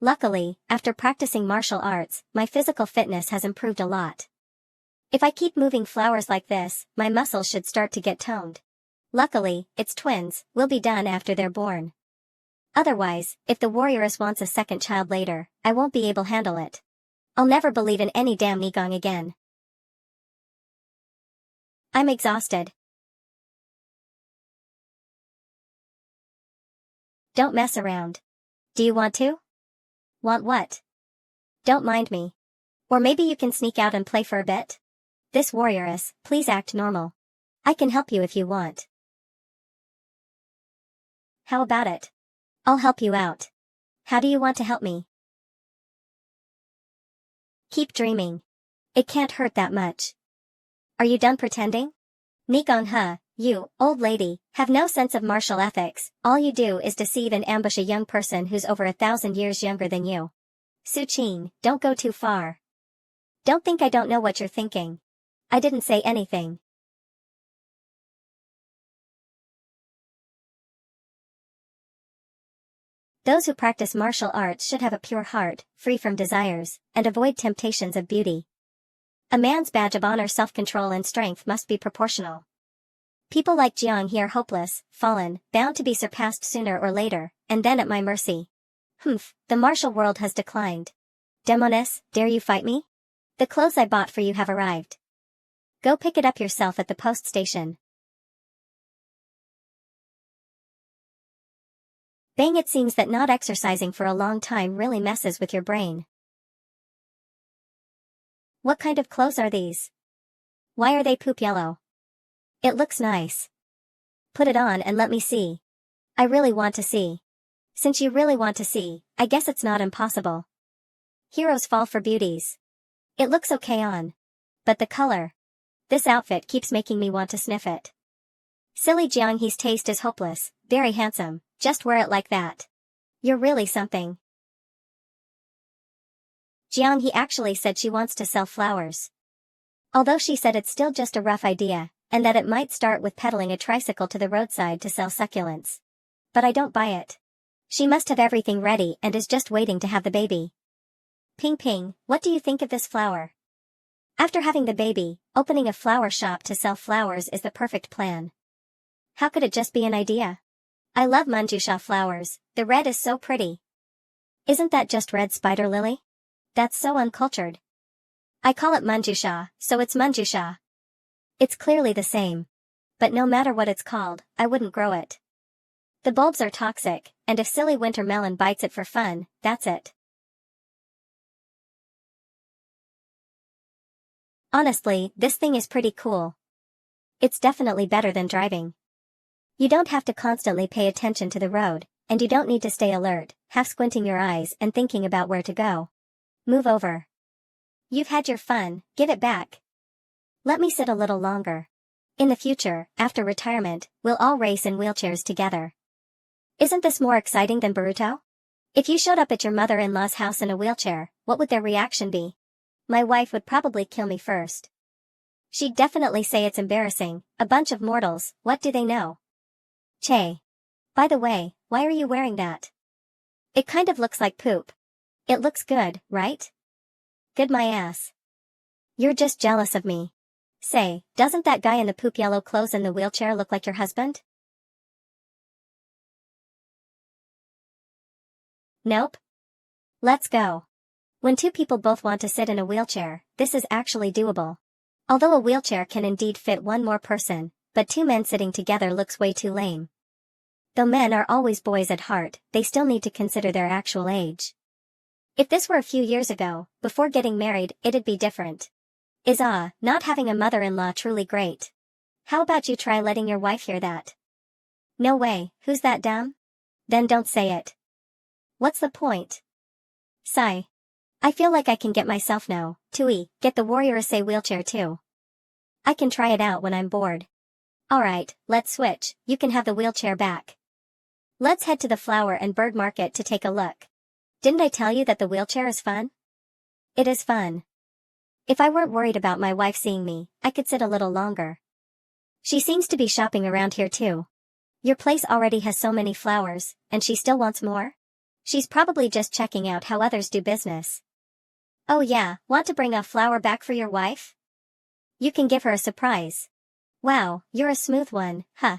Luckily, after practicing martial arts, my physical fitness has improved a lot. If I keep moving flowers like this, my muscles should start to get toned. Luckily, it's twins, will be done after they're born. Otherwise, if the warrioress wants a second child later, I won't be able to handle it. I'll never believe in any damn Nigong again. I'm exhausted. Don't mess around. Do you want to? Want what? Don't mind me. Or maybe you can sneak out and play for a bit? This warrioress, please act normal. I can help you if you want. How about it? I'll help you out. How do you want to help me? Keep dreaming. It can't hurt that much. Are you done pretending? Nigong huh, you, old lady, have no sense of martial ethics, all you do is deceive and ambush a young person who's over 1,000 years younger than you. Su-Chin, don't go too far. Don't think I don't know what you're thinking. I didn't say anything. Those who practice martial arts should have a pure heart, free from desires, and avoid temptations of beauty. A man's badge of honor, self-control and strength must be proportional. People like Jiang he are hopeless, fallen, bound to be surpassed sooner or later, and then at my mercy. Humph, the martial world has declined. Demoness, dare you fight me? The clothes I bought for you have arrived. Go pick it up yourself at the post station. Bang, it seems that not exercising for a long time really messes with your brain. What kind of clothes are these? Why are they poop yellow? It looks nice. Put it on and let me see. I really want to see. Since you really want to see, I guess it's not impossible. Heroes fall for beauties. It looks okay on. But the color. This outfit keeps making me want to sniff it. Silly Jiang he's taste is hopeless, very handsome, just wear it like that. You're really something. Jiang he actually said she wants to sell flowers. Although she said it's still just a rough idea, and that it might start with pedaling a tricycle to the roadside to sell succulents. But I don't buy it. She must have everything ready and is just waiting to have the baby. Ping Ping, what do you think of this flower? After having the baby, opening a flower shop to sell flowers is the perfect plan. How could it just be an idea? I love manjusha flowers, the red is so pretty. Isn't that just red spider lily? That's so uncultured. I call it manjusha, so it's manjusha. It's clearly the same. But no matter what it's called, I wouldn't grow it. The bulbs are toxic, and if silly winter melon bites it for fun, that's it. Honestly, this thing is pretty cool. It's definitely better than driving. You don't have to constantly pay attention to the road, and you don't need to stay alert, half squinting your eyes and thinking about where to go. Move over. You've had your fun, give it back. Let me sit a little longer. In the future, after retirement, we'll all race in wheelchairs together. Isn't this more exciting than Boruto? If you showed up at your mother-in-law's house in a wheelchair, what would their reaction be? My wife would probably kill me first. She'd definitely say it's embarrassing, a bunch of mortals, what do they know? Che. By the way, why are you wearing that? It kind of looks like poop. It looks good, right? Good my ass. You're just jealous of me. Say, doesn't that guy in the poop yellow clothes in the wheelchair look like your husband? Nope. Let's go. When two people both want to sit in a wheelchair, this is actually doable. Although a wheelchair can indeed fit one more person, but two men sitting together looks way too lame. Though men are always boys at heart, they still need to consider their actual age. If this were a few years ago, before getting married, it'd be different. Is not having a mother-in-law truly great? How about you try letting your wife hear that? No way, who's that dumb? Then don't say it. What's the point? Sigh. I feel like I can get myself no, Tui, get the warrior say wheelchair too. I can try it out when I'm bored. Alright, let's switch, you can have the wheelchair back. Let's head to the flower and bird market to take a look. Didn't I tell you that the wheelchair is fun? It is fun. If I weren't worried about my wife seeing me, I could sit a little longer. She seems to be shopping around here too. Your place already has so many flowers, and she still wants more? She's probably just checking out how others do business. Oh yeah, want to bring a flower back for your wife? You can give her a surprise. Wow, you're a smooth one, huh?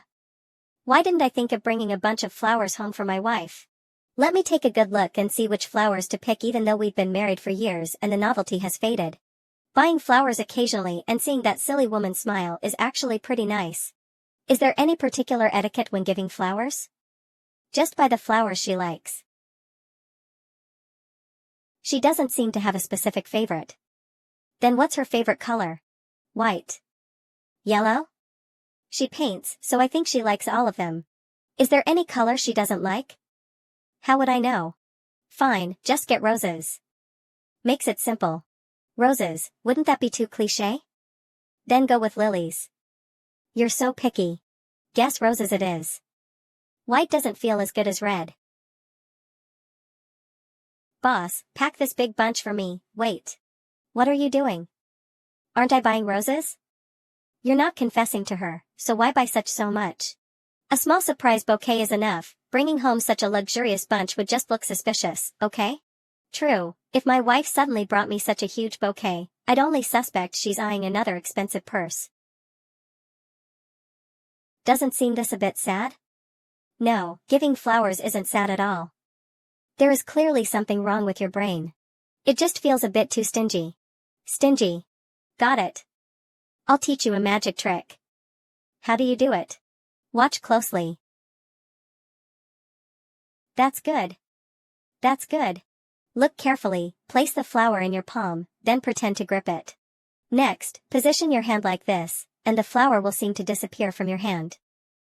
Why didn't I think of bringing a bunch of flowers home for my wife? Let me take a good look and see which flowers to pick even though we've been married for years and the novelty has faded. Buying flowers occasionally and seeing that silly woman smile is actually pretty nice. Is there any particular etiquette when giving flowers? Just buy the flowers she likes. She doesn't seem to have a specific favorite. Then what's her favorite color? White. Yellow? She paints, so I think she likes all of them. Is there any color she doesn't like? How would I know? Fine, just get roses. Makes it simple. Roses, wouldn't that be too cliché? Then go with lilies. You're so picky. Guess roses it is. White doesn't feel as good as red. Boss, pack this big bunch for me, wait. What are you doing? Aren't I buying roses? You're not confessing to her, so why buy so much? A small surprise bouquet is enough, bringing home such a luxurious bunch would just look suspicious, okay? True, if my wife suddenly brought me such a huge bouquet, I'd only suspect she's eyeing another expensive purse. Doesn't seem this a bit sad? No, giving flowers isn't sad at all. There is clearly something wrong with your brain. It just feels a bit too stingy. Stingy. Got it. I'll teach you a magic trick. How do you do it? Watch closely. That's good. That's good. Look carefully, place the flower in your palm, then pretend to grip it. Next, position your hand like this, and the flower will seem to disappear from your hand.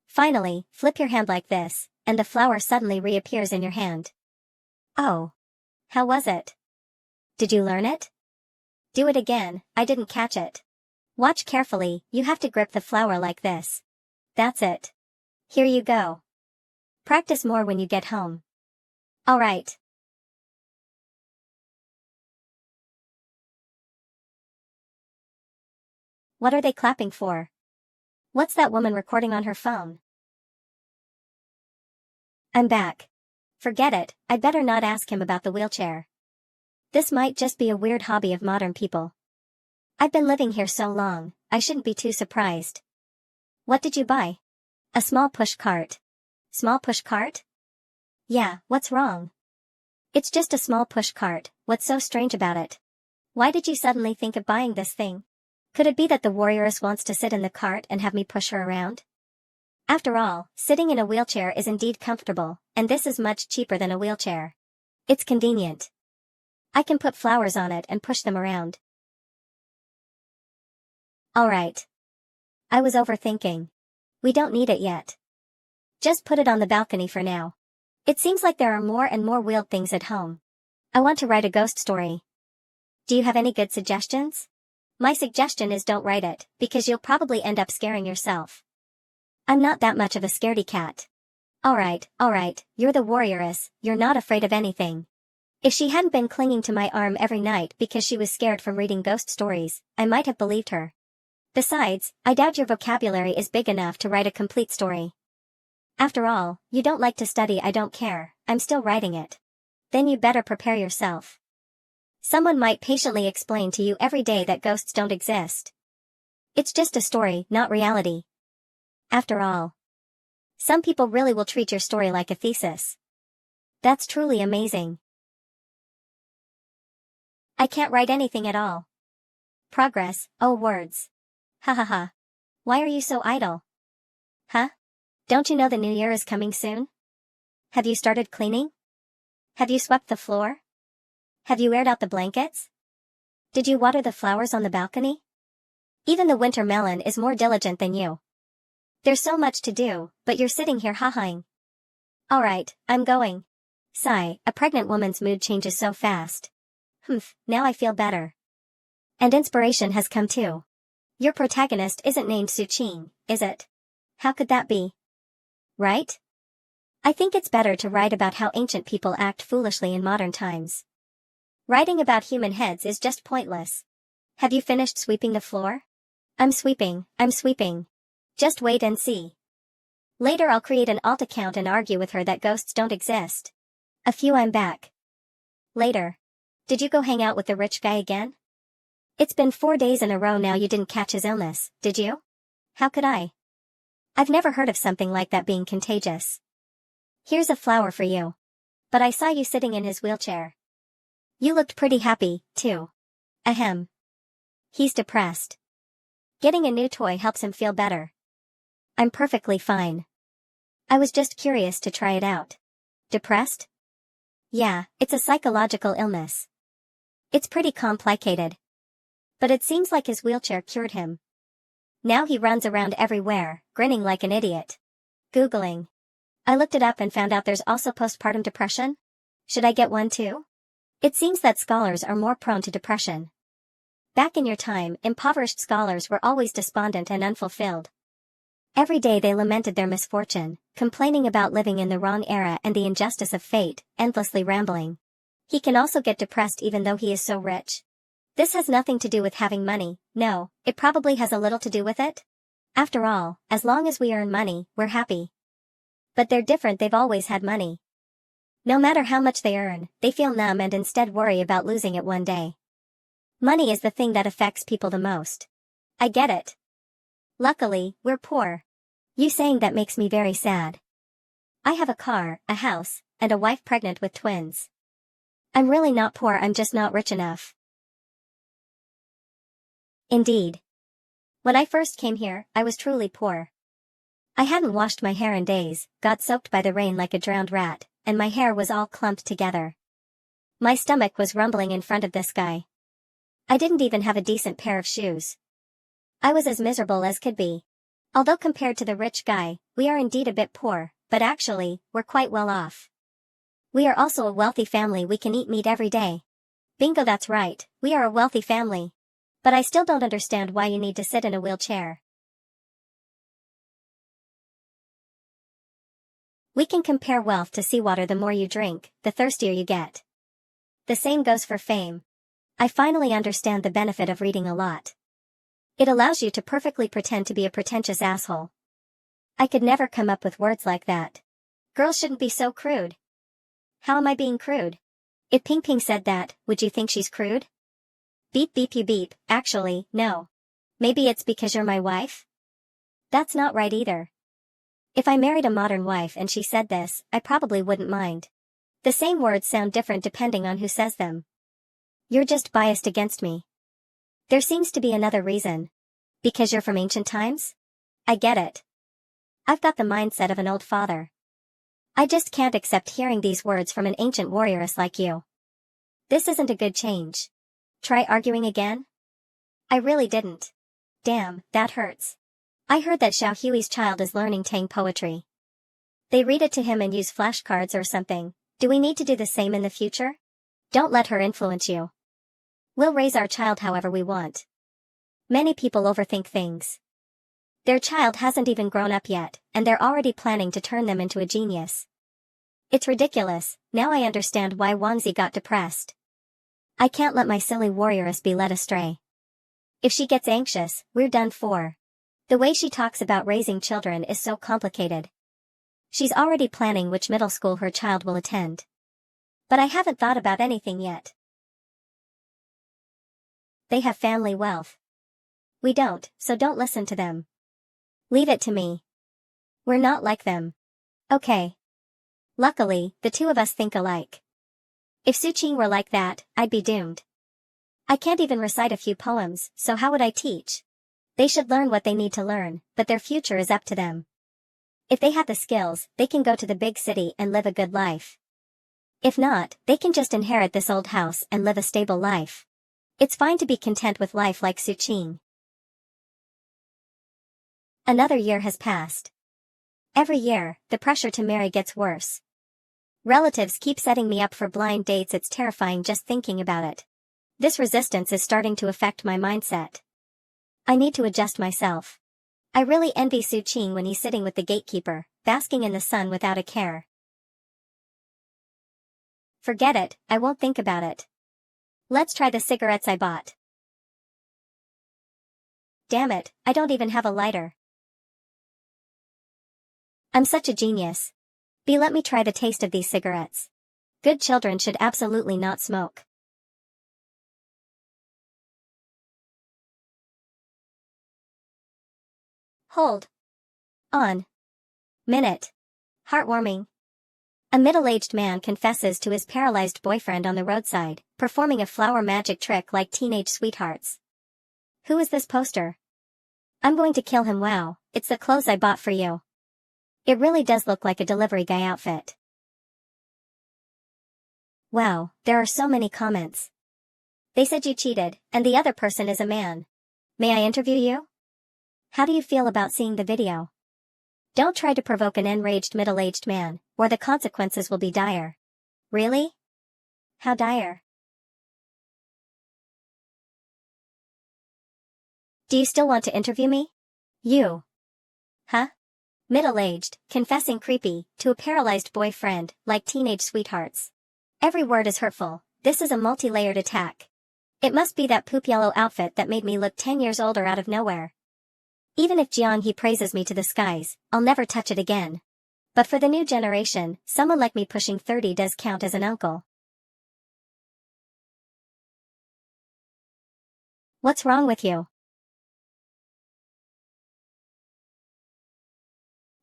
Finally, flip your hand like this, and the flower suddenly reappears in your hand. Oh. How was it? Did you learn it? Do it again, I didn't catch it. Watch carefully, you have to grip the flower like this. That's it. Here you go. Practice more when you get home. Alright. What are they clapping for? What's that woman recording on her phone? I'm back. Forget it, I'd better not ask him about the wheelchair. This might just be a weird hobby of modern people. I've been living here so long, I shouldn't be too surprised. What did you buy? A small push cart. Small push cart? Yeah, what's wrong? It's just a small push cart, what's so strange about it? Why did you suddenly think of buying this thing? Could it be that the warrioress wants to sit in the cart and have me push her around? After all, sitting in a wheelchair is indeed comfortable, and this is much cheaper than a wheelchair. It's convenient. I can put flowers on it and push them around. Alright. I was overthinking. We don't need it yet. Just put it on the balcony for now. It seems like there are more and more wheeled things at home. I want to write a ghost story. Do you have any good suggestions? My suggestion is don't write it, because you'll probably end up scaring yourself. I'm not that much of a scaredy cat. Alright, you're the warrioress, you're not afraid of anything. If she hadn't been clinging to my arm every night because she was scared from reading ghost stories, I might have believed her. Besides, I doubt your vocabulary is big enough to write a complete story. After all, you don't like to study. I don't care, I'm still writing it. Then you better prepare yourself. Someone might patiently explain to you every day that ghosts don't exist. It's just a story, not reality. After all, some people really will treat your story like a thesis. That's truly amazing. I can't write anything at all. Progress, oh words. Ha ha ha. Why are you so idle? Huh? Don't you know the new year is coming soon? Have you started cleaning? Have you swept the floor? Have you aired out the blankets? Did you water the flowers on the balcony? Even the winter melon is more diligent than you. There's so much to do, but you're sitting here ha-haing. Alright, I'm going. Sigh, a pregnant woman's mood changes so fast. Humph, now I feel better. And inspiration has come too. Your protagonist isn't named Suchin, is it? How could that be? Right? I think it's better to write about how ancient people act foolishly in modern times. Writing about human heads is just pointless. Have you finished sweeping the floor? I'm sweeping. Just wait and see. Later I'll create an alt account and argue with her that ghosts don't exist. I'm back. Later. Did you go hang out with the rich guy again? It's been 4 days in a row now. You didn't catch his illness, did you? How could I? I've never heard of something like that being contagious. Here's a flower for you. But I saw you sitting in his wheelchair. You looked pretty happy, too. Ahem. He's depressed. Getting a new toy helps him feel better. I'm perfectly fine. I was just curious to try it out. Depressed? Yeah, it's a psychological illness. It's pretty complicated. But it seems like his wheelchair cured him. Now he runs around everywhere, grinning like an idiot. Googling. I looked it up and found out there's also postpartum depression. Should I get one too? It seems that scholars are more prone to depression. Back in your time, impoverished scholars were always despondent and unfulfilled. Every day they lamented their misfortune, complaining about living in the wrong era and the injustice of fate, endlessly rambling. He can also get depressed even though he is so rich. This has nothing to do with having money. No, it probably has a little to do with it. After all, as long as we earn money, we're happy. But they're different. They've always had money. No matter how much they earn, they feel numb and instead worry about losing it one day. Money is the thing that affects people the most. I get it. Luckily, we're poor. You saying that makes me very sad. I have a car, a house, and a wife pregnant with twins. I'm really not poor. I'm just not rich enough. Indeed. When I first came here, I was truly poor. I hadn't washed my hair in days, got soaked by the rain like a drowned rat, and my hair was all clumped together. My stomach was rumbling in front of this guy. I didn't even have a decent pair of shoes. I was as miserable as could be. Although compared to the rich guy, we are indeed a bit poor, but actually, we're quite well off. We are also a wealthy family. We can eat meat every day. Bingo, that's right, we are a wealthy family. But I still don't understand why you need to sit in a wheelchair. We can compare wealth to seawater. The more you drink, the thirstier you get. The same goes for fame. I finally understand the benefit of reading a lot. It allows you to perfectly pretend to be a pretentious asshole. I could never come up with words like that. Girls shouldn't be so crude. How am I being crude? If Ping Ping said that, would you think she's crude? Beep beep you beep. Actually, no. Maybe it's because you're my wife? That's not right either. If I married a modern wife and she said this, I probably wouldn't mind. The same words sound different depending on who says them. You're just biased against me. There seems to be another reason. Because you're from ancient times? I get it. I've got the mindset of an old father. I just can't accept hearing these words from an ancient warrioress like you. This isn't a good change. Try arguing again? I really didn't. Damn, that hurts. I heard that Xiao Hui's child is learning Tang poetry. They read it to him and use flashcards or something. Do we need to do the same in the future? Don't let her influence you. We'll raise our child however we want. Many people overthink things. Their child hasn't even grown up yet, and they're already planning to turn them into a genius. It's ridiculous. Now I understand why Wangzi got depressed. I can't let my silly warrioress be led astray. If she gets anxious, we're done for. The way she talks about raising children is so complicated. She's already planning which middle school her child will attend. But I haven't thought about anything yet. They have family wealth. We don't, so don't listen to them. Leave it to me. We're not like them. Okay. Luckily, the two of us think alike. If Suqing were like that, I'd be doomed. I can't even recite a few poems, so how would I teach? They should learn what they need to learn, but their future is up to them. If they have the skills, they can go to the big city and live a good life. If not, they can just inherit this old house and live a stable life. It's fine to be content with life like Suqing. Another year has passed. Every year, the pressure to marry gets worse. Relatives keep setting me up for blind dates. It's terrifying just thinking about it. This resistance is starting to affect my mindset. I need to adjust myself. I really envy Suqing when he's sitting with the gatekeeper, basking in the sun without a care. Forget it, I won't think about it. Let's try the cigarettes I bought. Damn it, I don't even have a lighter. I'm such a genius. Let me try the taste of these cigarettes. Good children should absolutely not smoke. Hold on. Minute. Heartwarming. A middle-aged man confesses to his paralyzed boyfriend on the roadside, performing a flower magic trick like teenage sweethearts. Who is this poster? I'm going to kill him. Wow, it's the clothes I bought for you. It really does look like a delivery guy outfit. Wow, there are so many comments. They said you cheated, and the other person is a man. May I interview you? How do you feel about seeing the video? Don't try to provoke an enraged middle-aged man, or the consequences will be dire. Really? How dire? Do you still want to interview me? You. Huh? Middle-aged, confessing creepy, to a paralyzed boyfriend, like teenage sweethearts. Every word is hurtful. This is a multi-layered attack. It must be that poop yellow outfit that made me look 10 years older out of nowhere. Even if Jiang He praises me to the skies, I'll never touch it again. But for the new generation, someone like me pushing 30 does count as an uncle. What's wrong with you?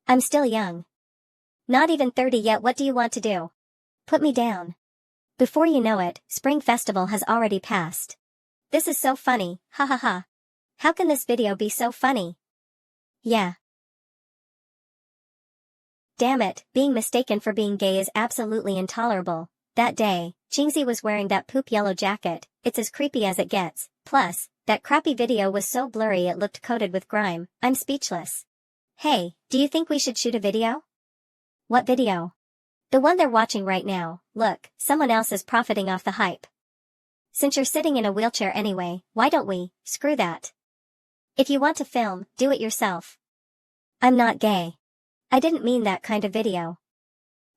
I'm still young. Not even 30 yet. What do you want to do? Put me down. Before you know it, Spring Festival has already passed. This is so funny, ha ha ha. How can this video be so funny? Yeah. Damn it, being mistaken for being gay is absolutely intolerable. That day, Jingzi was wearing that poop yellow jacket. It's as creepy as it gets. Plus, that crappy video was so blurry it looked coated with grime. I'm speechless. Hey, do you think we should shoot a video? What video? The one they're watching right now. Look, someone else is profiting off the hype. Since you're sitting in a wheelchair anyway, why don't we? Screw that. If you want to film, do it yourself. I'm not gay. I didn't mean that kind of video.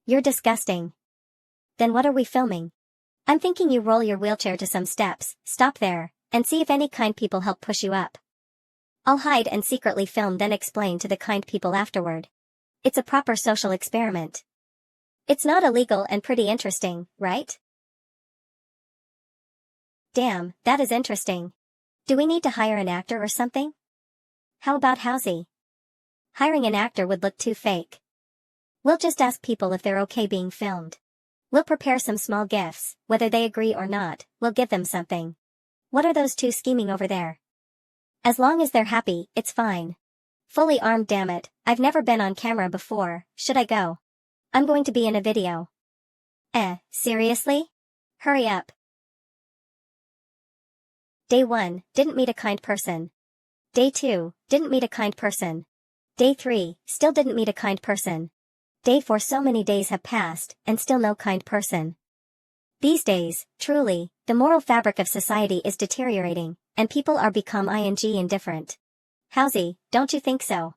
You're disgusting. Then what are we filming? I'm thinking you roll your wheelchair to some steps, stop there, and see if any kind people help push you up. I'll hide and secretly film, then explain to the kind people afterward. It's a proper social experiment. It's not illegal and pretty interesting, right? Damn, that is interesting. Do we need to hire an actor or something? How about Housie? Hiring an actor would look too fake. We'll just ask people if they're okay being filmed. We'll prepare some small gifts, whether they agree or not, we'll give them something. What are those two scheming over there? As long as they're happy, it's fine. Fully armed, damn it, I've never been on camera before. Should I go? I'm going to be in a video. Seriously? Hurry up. Day 1, didn't meet a kind person. Day 2, didn't meet a kind person. Day 3, still didn't meet a kind person. Day 4, so many days have passed, and still no kind person. These days, truly, The moral fabric of society is deteriorating, and people are become indifferent. How's he, don't you think so?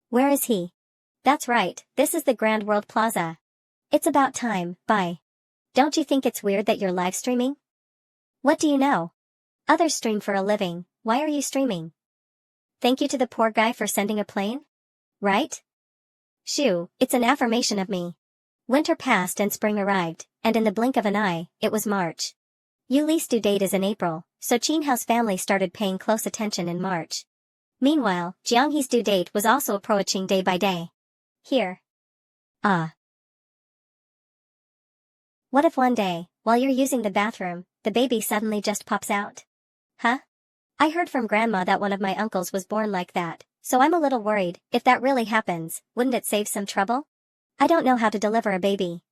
Where is he? That's right, this is the Grand World Plaza. It's about time, bye. Don't you think it's weird that you're live streaming? What do you know? Others stream for a living, why are you streaming? Thank you to the poor guy for sending a plane? Right? Shoo, it's an affirmation of me. Winter passed and spring arrived, and in the blink of an eye, it was March. Yuli's due date is in April, so Chinhao's family started paying close attention in March. Meanwhile, Jianghe's due date was also approaching day by day. Here. Ah. What if one day, while you're using the bathroom, the baby suddenly just pops out? Huh? I heard from grandma that one of my uncles was born like that, so I'm a little worried. If that really happens, wouldn't it save some trouble? I don't know how to deliver a baby.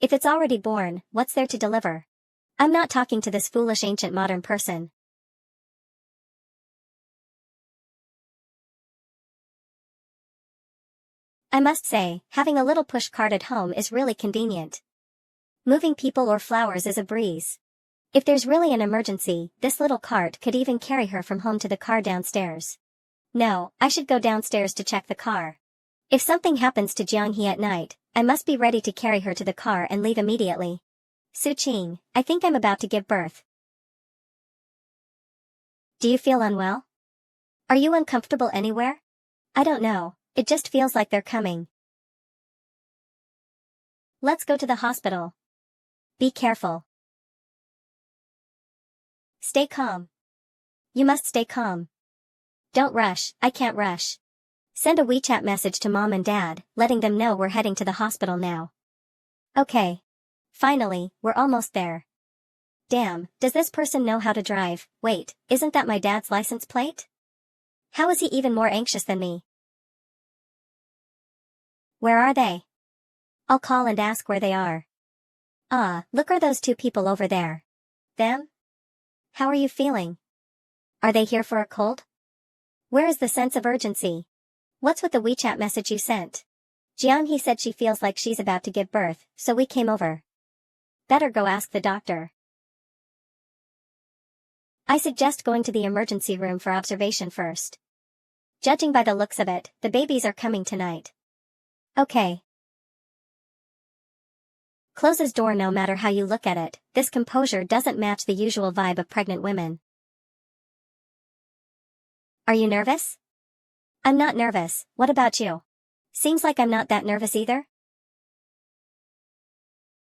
If it's already born, what's there to deliver? I'm not talking to this foolish ancient modern person. I must say, having a little push cart at home is really convenient. Moving people or flowers is a breeze. If there's really an emergency, this little cart could even carry her from home to the car downstairs. No, I should go downstairs to check the car. If something happens to Jianghe at night, I must be ready to carry her to the car and leave immediately. Su-Qing, I think I'm about to give birth. Do you feel unwell? Are you uncomfortable anywhere? I don't know, it just feels like they're coming. Let's go to the hospital. Be careful. Stay calm. You must stay calm. Don't rush, I can't rush. Send a WeChat message to mom and dad, letting them know we're heading to the hospital now. Okay. Finally, we're almost there. Damn, does this person know how to drive? Wait, isn't that my dad's license plate? How is he even more anxious than me? Where are they? I'll call and ask where they are. Ah, look, are those two people over there? Them? How are you feeling? Are they here for a cold? Where is the sense of urgency? What's with the WeChat message you sent? Jianghe said she feels like she's about to give birth, so we came over. Better go ask the doctor. I suggest going to the emergency room for observation first. Judging by the looks of it, the babies are coming tonight. Okay. Closes door. No matter how you look at it, this composure doesn't match the usual vibe of pregnant women. Are you nervous? I'm not nervous, what about you? Seems like I'm not that nervous either.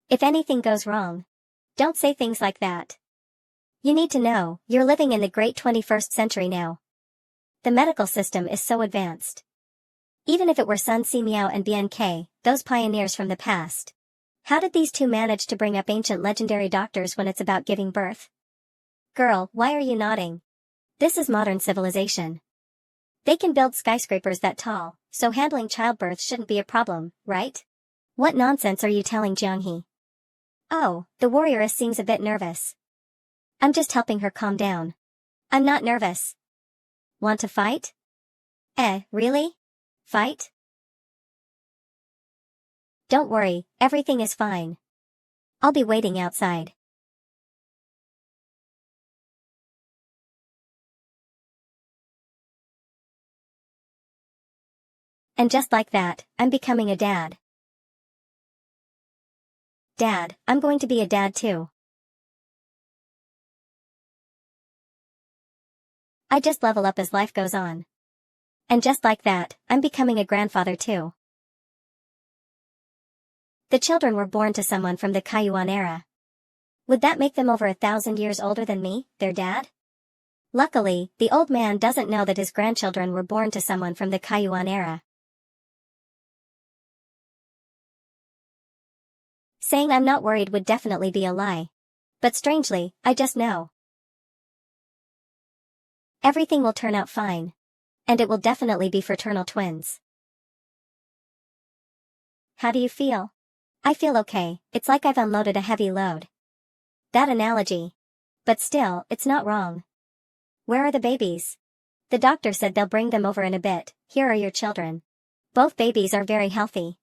If anything goes wrong, don't say things like that. You need to know, you're living in the great 21st century now. The medical system is so advanced. Even if it were Sun Si Miao and BNK, those pioneers from the past. How did these two manage to bring up ancient legendary doctors when it's about giving birth? Girl, why are you nodding? This is modern civilization. They can build skyscrapers that tall, so handling childbirth shouldn't be a problem, right? What nonsense are you telling Jianghe? Oh, the warrioress seems a bit nervous. I'm just helping her calm down. I'm not nervous. Want to fight? Really? Fight? Don't worry, everything is fine. I'll be waiting outside. And just like that, I'm becoming a dad. Dad, I'm going to be a dad too. I just level up as life goes on. And just like that, I'm becoming a grandfather too. The children were born to someone from the Kaiyuan era. Would that make them over 1,000 years older than me, their dad? Luckily, the old man doesn't know that his grandchildren were born to someone from the Kaiyuan era. Saying I'm not worried would definitely be a lie. But strangely, I just know. Everything will turn out fine. And it will definitely be fraternal twins. How do you feel? I feel okay, it's like I've unloaded a heavy load. That analogy. But still, it's not wrong. Where are the babies? The doctor said they'll bring them over in a bit. Here are your children. Both babies are very healthy.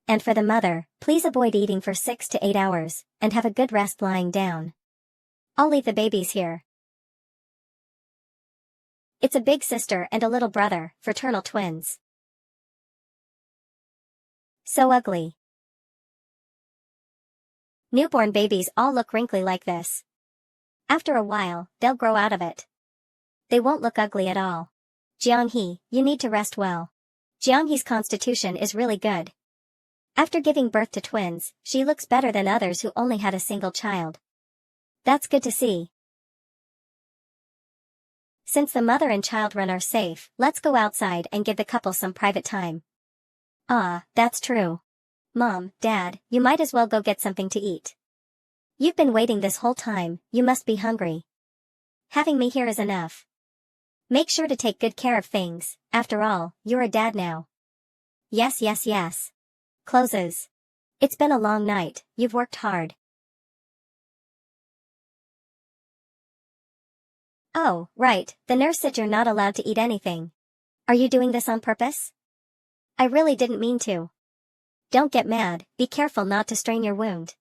And for the mother, please avoid eating for 6 to 8 hours, and have a good rest lying down. I'll leave the babies here. It's a big sister and a little brother, fraternal twins. So ugly. Newborn babies all look wrinkly like this. After a while, they'll grow out of it. They won't look ugly at all. Jiang-hee, you need to rest well. Jiang-hee's constitution is really good. After giving birth to twins, she looks better than others who only had a single child. That's good to see. Since the mother and child run are safe, let's go outside and give the couple some private time. Ah, that's true. Mom, Dad, you might as well go get something to eat. You've been waiting this whole time, you must be hungry. Having me here is enough. Make sure to take good care of things, after all, you're a dad now. Yes, yes, yes. Closes. It's been a long night, you've worked hard. Oh, right, the nurse said you're not allowed to eat anything. Are you doing this on purpose? I really didn't mean to. Don't get mad, be careful not to strain your wound.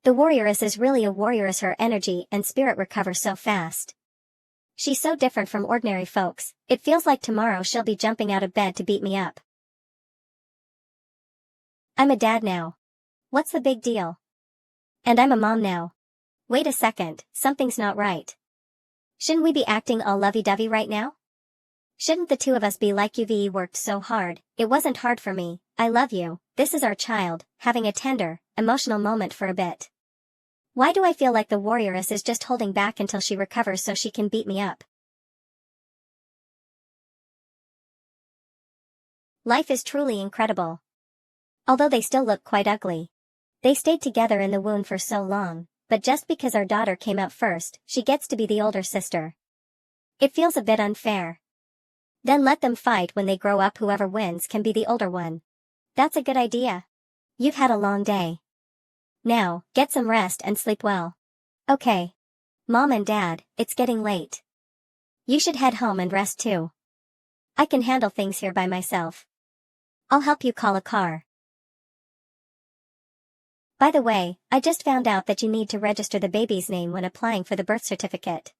The warrioress is really a warrioress, her energy and spirit recover so fast. She's so different from ordinary folks, it feels like tomorrow she'll be jumping out of bed to beat me up. I'm a dad now. What's the big deal? And I'm a mom now. Wait a second, something's not right. Shouldn't we be acting all lovey-dovey right now? Shouldn't the two of us be like you've worked so hard? It wasn't hard for me, I love you, this is our child, having a tender, emotional moment for a bit. Why do I feel like the warrioress is just holding back until she recovers so she can beat me up? Life is truly incredible. Although they still look quite ugly. They stayed together in the womb for so long, but just because our daughter came out first, she gets to be the older sister. It feels a bit unfair. Then let them fight when they grow up, whoever wins can be the older one. That's a good idea. You've had a long day. Now, get some rest and sleep well. Okay. Mom and Dad, it's getting late. You should head home and rest too. I can handle things here by myself. I'll help you call a car. By the way, I just found out that you need to register the baby's name when applying for the birth certificate.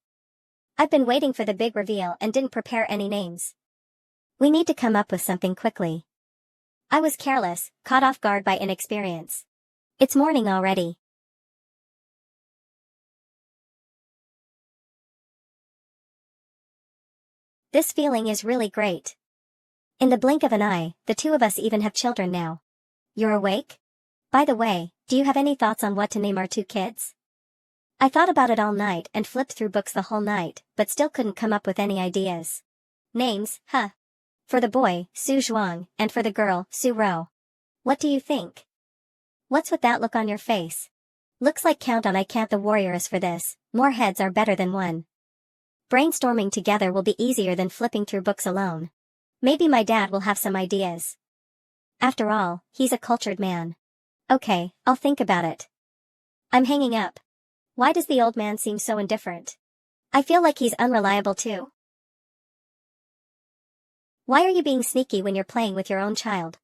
I've been waiting for the big reveal and didn't prepare any names. We need to come up with something quickly. I was careless, caught off guard by inexperience. It's morning already. This feeling is really great. In the blink of an eye, the two of us even have children now. You're awake? By the way, do you have any thoughts on what to name our two kids? I thought about it all night and flipped through books the whole night, but still couldn't come up with any ideas. Names, huh? For the boy, Su Zhuang, and for the girl, Su Ro. What do you think? What's with that look on your face? Looks like Count on I Can't the warrioress for this, more heads are better than one. Brainstorming together will be easier than flipping through books alone. Maybe my dad will have some ideas. After all, he's a cultured man. Okay, I'll think about it. I'm hanging up. Why does the old man seem so indifferent? I feel like he's unreliable too. Why are you being sneaky when you're playing with your own child?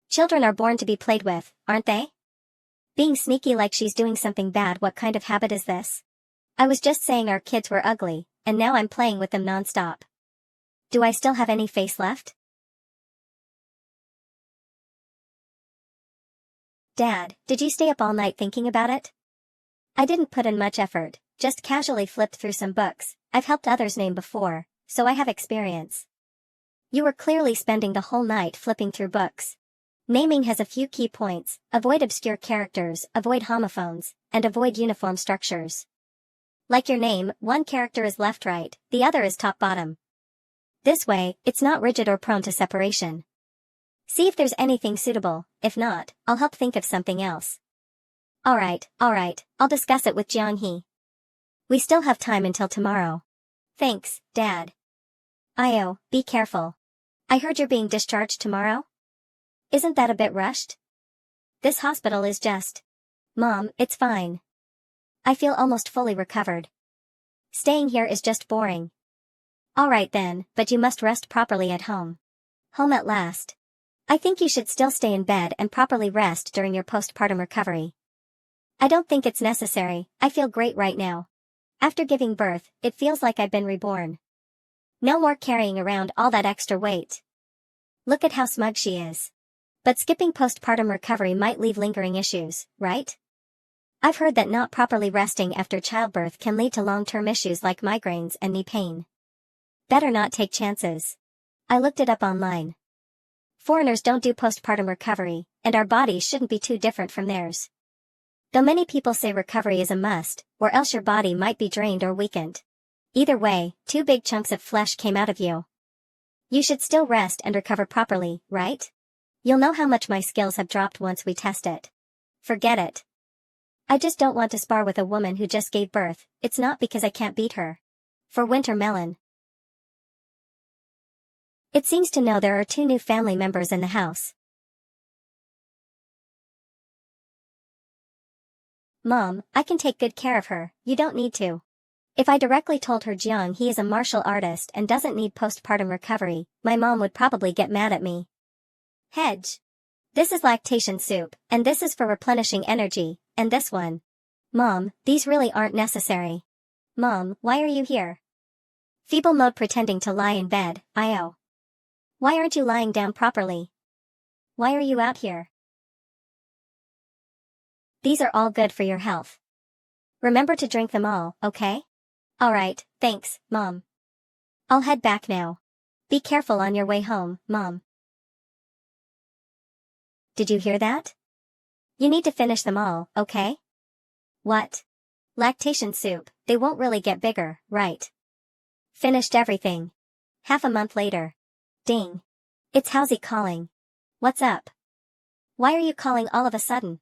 Children are born to be played with, aren't they? Being sneaky like she's doing something bad, what kind of habit is this? I was just saying our kids were ugly, and now I'm playing with them non-stop. Do I still have any face left? Dad, did you stay up all night thinking about it? I didn't put in much effort, just casually flipped through some books. I've helped others name before, so I have experience. You were clearly spending the whole night flipping through books. Naming has a few key points: avoid obscure characters, avoid homophones, and avoid uniform structures. Like your name, one character is left-right, the other is top-bottom. This way, it's not rigid or prone to separation. See if there's anything suitable, if not, I'll help think of something else. Alright, I'll discuss it with Jiang-hee. We still have time until tomorrow. Thanks, Dad. Io, be careful. I heard you're being discharged tomorrow? Isn't that a bit rushed? This hospital is just... Mom, it's fine. I feel almost fully recovered. Staying here is just boring. Alright then, but you must rest properly at home. Home at last. I think you should still stay in bed and properly rest during your postpartum recovery. I don't think it's necessary, I feel great right now. After giving birth, it feels like I've been reborn. No more carrying around all that extra weight. Look at how smug she is. But skipping postpartum recovery might leave lingering issues, right? I've heard that not properly resting after childbirth can lead to long-term issues like migraines and knee pain. Better not take chances. I looked it up online. Foreigners don't do postpartum recovery, and our bodies shouldn't be too different from theirs. Though many people say recovery is a must, or else your body might be drained or weakened. Either way, 2 big chunks of flesh came out of you. You should still rest and recover properly, right? You'll know how much my skills have dropped once we test it. Forget it. I just don't want to spar with a woman who just gave birth. It's not because I can't beat her. For Winter Melon. It seems to know there are 2 new family members in the house. Mom, I can take good care of her, you don't need to. If I directly told her Jiang he is a martial artist and doesn't need postpartum recovery, my mom would probably get mad at me. Hedge. This is lactation soup, and this is for replenishing energy, and this one. Mom, these really aren't necessary. Mom, why are you here? Feeble mode pretending to lie in bed, IO. Why aren't you lying down properly? Why are you out here? These are all good for your health. Remember to drink them all, okay? Alright, thanks, Mom. I'll head back now. Be careful on your way home, Mom. Did you hear that? You need to finish them all, okay? What? Lactation soup, they won't really get bigger, right? Finished everything. Half a month later. Ding. It's Housie calling. What's up? Why are you calling all of a sudden?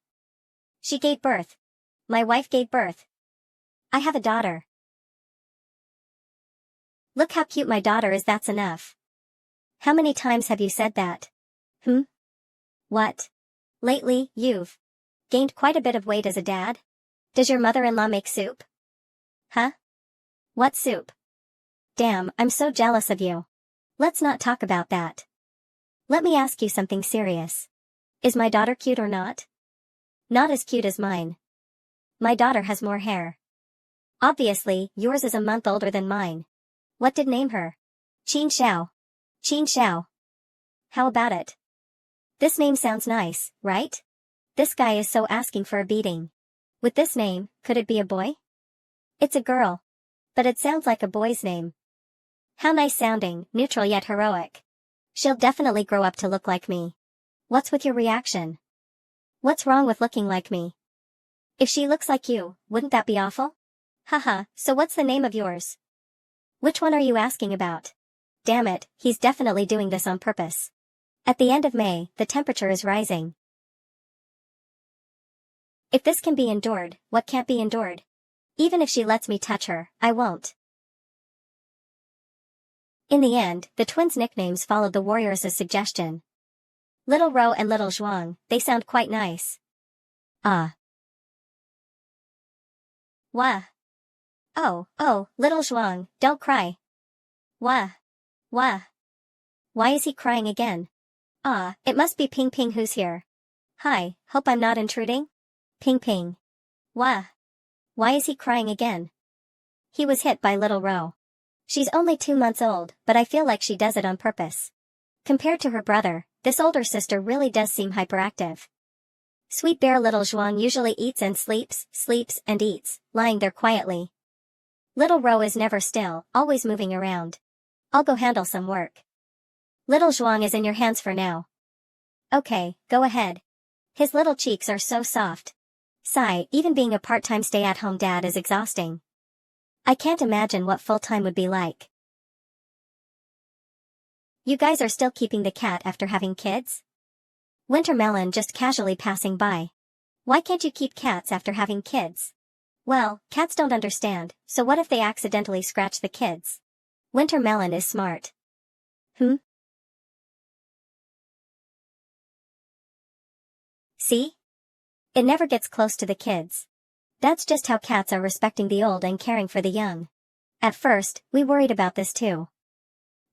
She gave birth. My wife gave birth. I have a daughter. Look how cute my daughter is, that's enough. How many times have you said that? What? Lately, you've gained quite a bit of weight as a dad? Does your mother-in-law make soup? Huh? What soup? Damn, I'm so jealous of you. Let's not talk about that. Let me ask you something serious. Is my daughter cute or not? Not as cute as mine. My daughter has more hair. Obviously, yours is a month older than mine. What did name her? Qin Xiao. Qin Xiao. How about it? This name sounds nice, right? This guy is so asking for a beating. With this name, could it be a boy? It's a girl. But it sounds like a boy's name. How nice sounding, neutral yet heroic. She'll definitely grow up to look like me. What's with your reaction? What's wrong with looking like me? If she looks like you, wouldn't that be awful? Haha, so what's the name of yours? Which one are you asking about? Damn it, he's definitely doing this on purpose. At the end of May, the temperature is rising. If this can be endured, what can't be endured? Even if she lets me touch her, I won't. In the end, the twins' nicknames followed the warriors' suggestion. Little Ro and Little Zhuang, they sound quite nice. Ah. Wah. Oh, Little Zhuang, don't cry. Wah. Wah. Why is he crying again? Ah, it must be Ping Ping who's here. Hi, hope I'm not intruding? Ping Ping. Wah. Why is he crying again? He was hit by Little Ro. She's only 2 months old, but I feel like she does it on purpose. Compared to her brother, this older sister really does seem hyperactive. Sweet bear Little Zhuang usually eats and sleeps and eats, lying there quietly. Little Ro is never still, always moving around. I'll go handle some work. Little Zhuang is in your hands for now. Okay, go ahead. His little cheeks are so soft. Sigh, even being a part-time stay-at-home dad is exhausting. I can't imagine what full-time would be like. You guys are still keeping the cat after having kids? Winter Melon just casually passing by. Why can't you keep cats after having kids? Well, cats don't understand, so what if they accidentally scratch the kids? Winter Melon is smart. See? It never gets close to the kids. That's just how cats are, respecting the old and caring for the young. At first, we worried about this too.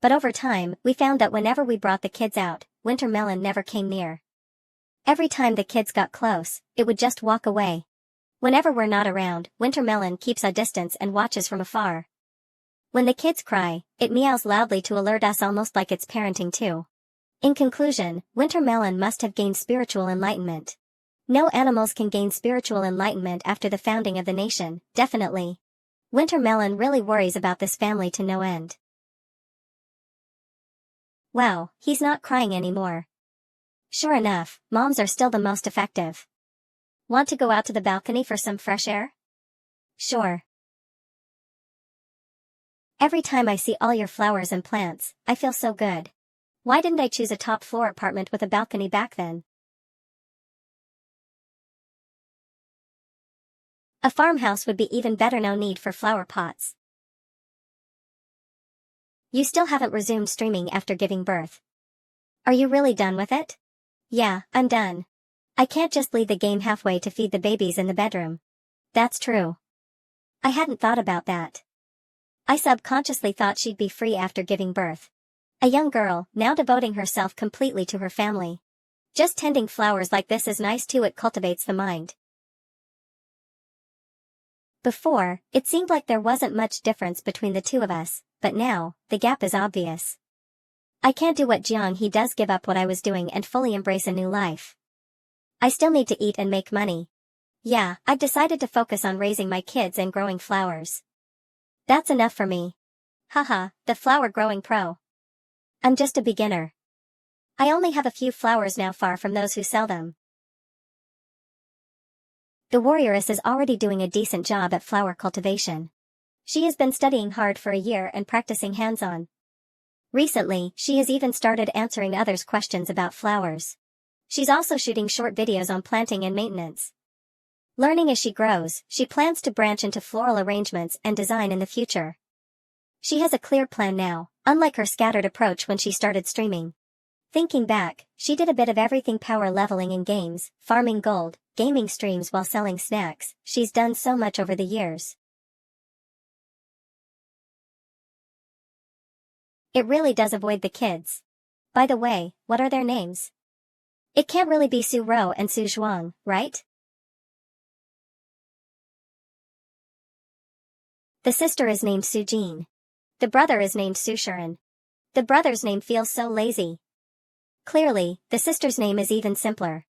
But over time, we found that whenever we brought the kids out, Winter Melon never came near. Every time the kids got close, it would just walk away. Whenever we're not around, Wintermelon keeps a distance and watches from afar. When the kids cry, it meows loudly to alert us, almost like it's parenting too. In conclusion, Wintermelon must have gained spiritual enlightenment. No animals can gain spiritual enlightenment after the founding of the nation, definitely. Wintermelon really worries about this family to no end. Wow, he's not crying anymore. Sure enough, moms are still the most effective. Want to go out to the balcony for some fresh air? Sure. Every time I see all your flowers and plants, I feel so good. Why didn't I choose a top-floor apartment with a balcony back then? A farmhouse would be even better, no need for flower pots. You still haven't resumed streaming after giving birth. Are you really done with it? Yeah, I'm done. I can't just leave the game halfway to feed the babies in the bedroom. That's true. I hadn't thought about that. I subconsciously thought she'd be free after giving birth. A young girl, now devoting herself completely to her family. Just tending flowers like this is nice too, it cultivates the mind. Before, it seemed like there wasn't much difference between the two of us, but now, the gap is obvious. I can't do what Jiang he does, give up what I was doing and fully embrace a new life. I still need to eat and make money. Yeah, I've decided to focus on raising my kids and growing flowers. That's enough for me. Haha, the flower growing pro. I'm just a beginner. I only have a few flowers now, far from those who sell them. The warrioress is already doing a decent job at flower cultivation. She has been studying hard for a year and practicing hands-on. Recently, she has even started answering others' questions about flowers. She's also shooting short videos on planting and maintenance. Learning as she grows, she plans to branch into floral arrangements and design in the future. She has a clear plan now, unlike her scattered approach when she started streaming. Thinking back, she did a bit of everything: power leveling in games, farming gold, gaming streams while selling snacks. She's done so much over the years. It really does avoid the kids. By the way, what are their names? It can't really be Su Ro and Su Zhuang, right? The sister is named Su Jin. The brother is named Su Shiren. The brother's name feels so lazy. Clearly, the sister's name is even simpler.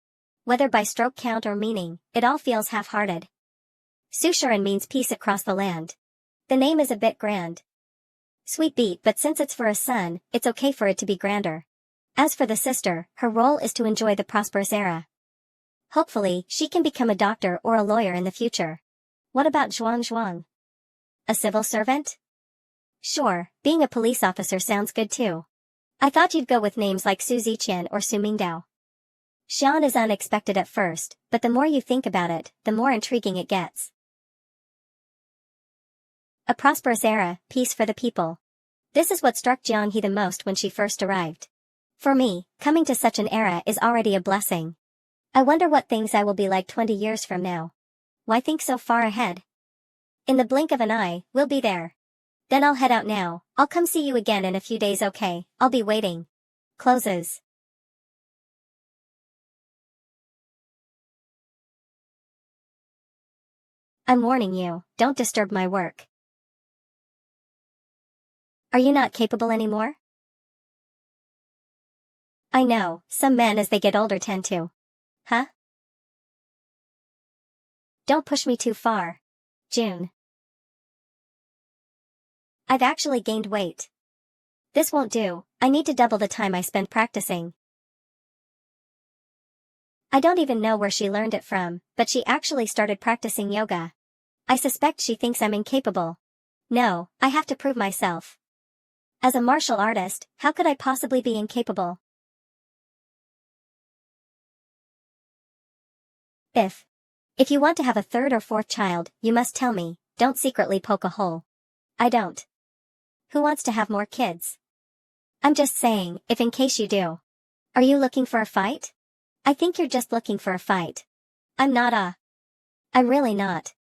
Whether by stroke count or meaning, it all feels half-hearted. Su Shiren means peace across the land. The name is a bit grand. Sweet beat, but since it's for a son, it's okay for it to be grander. As for the sister, her role is to enjoy the prosperous era. Hopefully, she can become a doctor or a lawyer in the future. What about Zhuang? A civil servant? Sure, being a police officer sounds good too. I thought you'd go with names like Su Ziqian or Su Mingdao. Xian is unexpected at first, but the more you think about it, the more intriguing it gets. A prosperous era, peace for the people. This is what struck Jiang He the most when she first arrived. For me, coming to such an era is already a blessing. I wonder what things I will be like 20 years from now. Why think so far ahead? In the blink of an eye, we'll be there. Then I'll head out now. I'll come see you again in a few days, okay? I'll be waiting. Closes. I'm warning you, don't disturb my work. Are you not capable anymore? I know, some men as they get older tend to. Huh? Don't push me too far. June. I've actually gained weight. This won't do, I need to double the time I spend practicing. I don't even know where she learned it from, but she actually started practicing yoga. I suspect she thinks I'm incapable. No, I have to prove myself. As a martial artist, how could I possibly be incapable? If you want to have a third or fourth child, you must tell me, don't secretly poke a hole. I don't. Who wants to have more kids? I'm just saying, if in case you do. Are you looking for a fight? I think you're just looking for a fight. I'm really not.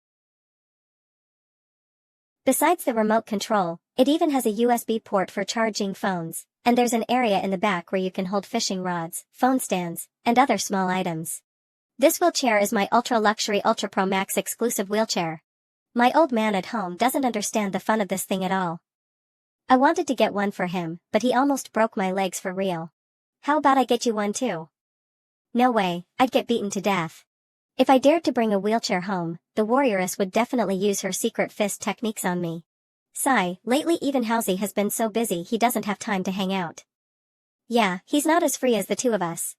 Besides the remote control, it even has a USB port for charging phones, and there's an area in the back where you can hold fishing rods, phone stands, and other small items. This wheelchair is my ultra-luxury Ultra Pro Max exclusive wheelchair. My old man at home doesn't understand the fun of this thing at all. I wanted to get one for him, but he almost broke my legs for real. How about I get you one too? No way, I'd get beaten to death. If I dared to bring a wheelchair home, the warrioress would definitely use her secret fist techniques on me. Sigh, lately even Housey has been so busy he doesn't have time to hang out. Yeah, he's not as free as the two of us.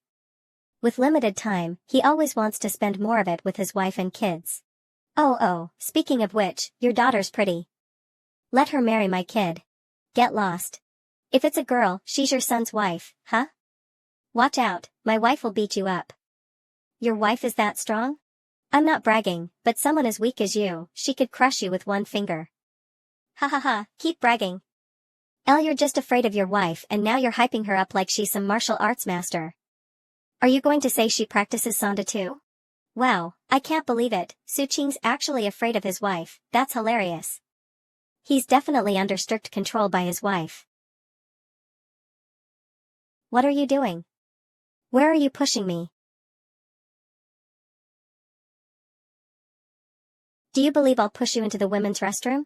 With limited time, he always wants to spend more of it with his wife and kids. Oh, speaking of which, your daughter's pretty. Let her marry my kid. Get lost. If it's a girl, she's your son's wife, huh? Watch out, my wife will beat you up. Your wife is that strong? I'm not bragging, but someone as weak as you, she could crush you with one finger. Ha ha ha, keep bragging. You're just afraid of your wife and now you're hyping her up like she's some martial arts master. Are you going to say she practices Sanda too? Wow, I can't believe it, Su Qing's actually afraid of his wife, that's hilarious. He's definitely under strict control by his wife. What are you doing? Where are you pushing me? Do you believe I'll push you into the women's restroom?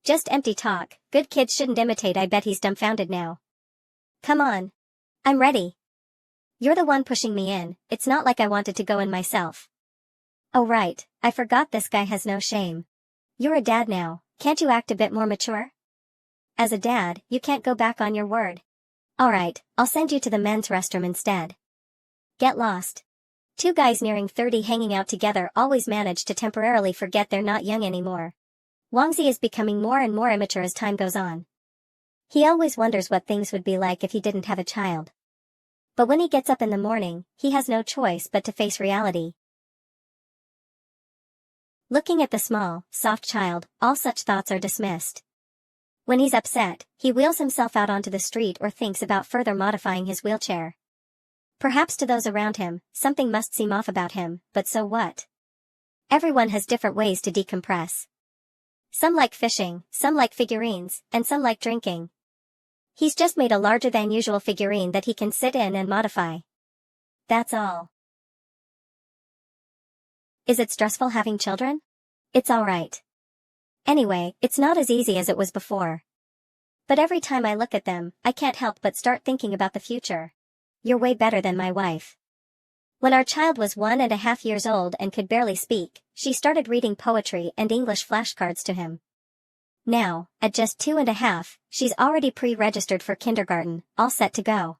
Just empty talk, good kids shouldn't imitate. I bet he's dumbfounded now. Come on. I'm ready. You're the one pushing me in, it's not like I wanted to go in myself. Oh right, I forgot this guy has no shame. You're a dad now, can't you act a bit more mature? As a dad, you can't go back on your word. Alright, I'll send you to the men's restroom instead. Get lost. Two guys nearing 30 hanging out together always manage to temporarily forget they're not young anymore. Wangzi is becoming more and more immature as time goes on. He always wonders what things would be like if he didn't have a child. But when he gets up in the morning, he has no choice but to face reality. Looking at the small, soft child, all such thoughts are dismissed. When he's upset, he wheels himself out onto the street or thinks about further modifying his wheelchair. Perhaps to those around him, something must seem off about him, but so what? Everyone has different ways to decompress. Some like fishing, some like figurines, and some like drinking. He's just made a larger than usual figurine that he can sit in and modify. That's all. Is it stressful having children? It's alright. Anyway, it's not as easy as it was before. But every time I look at them, I can't help but start thinking about the future. You're way better than my wife. When our child was 1.5 years old and could barely speak, she started reading poetry and English flashcards to him. Now, at just 2.5, she's already pre-registered for kindergarten, all set to go.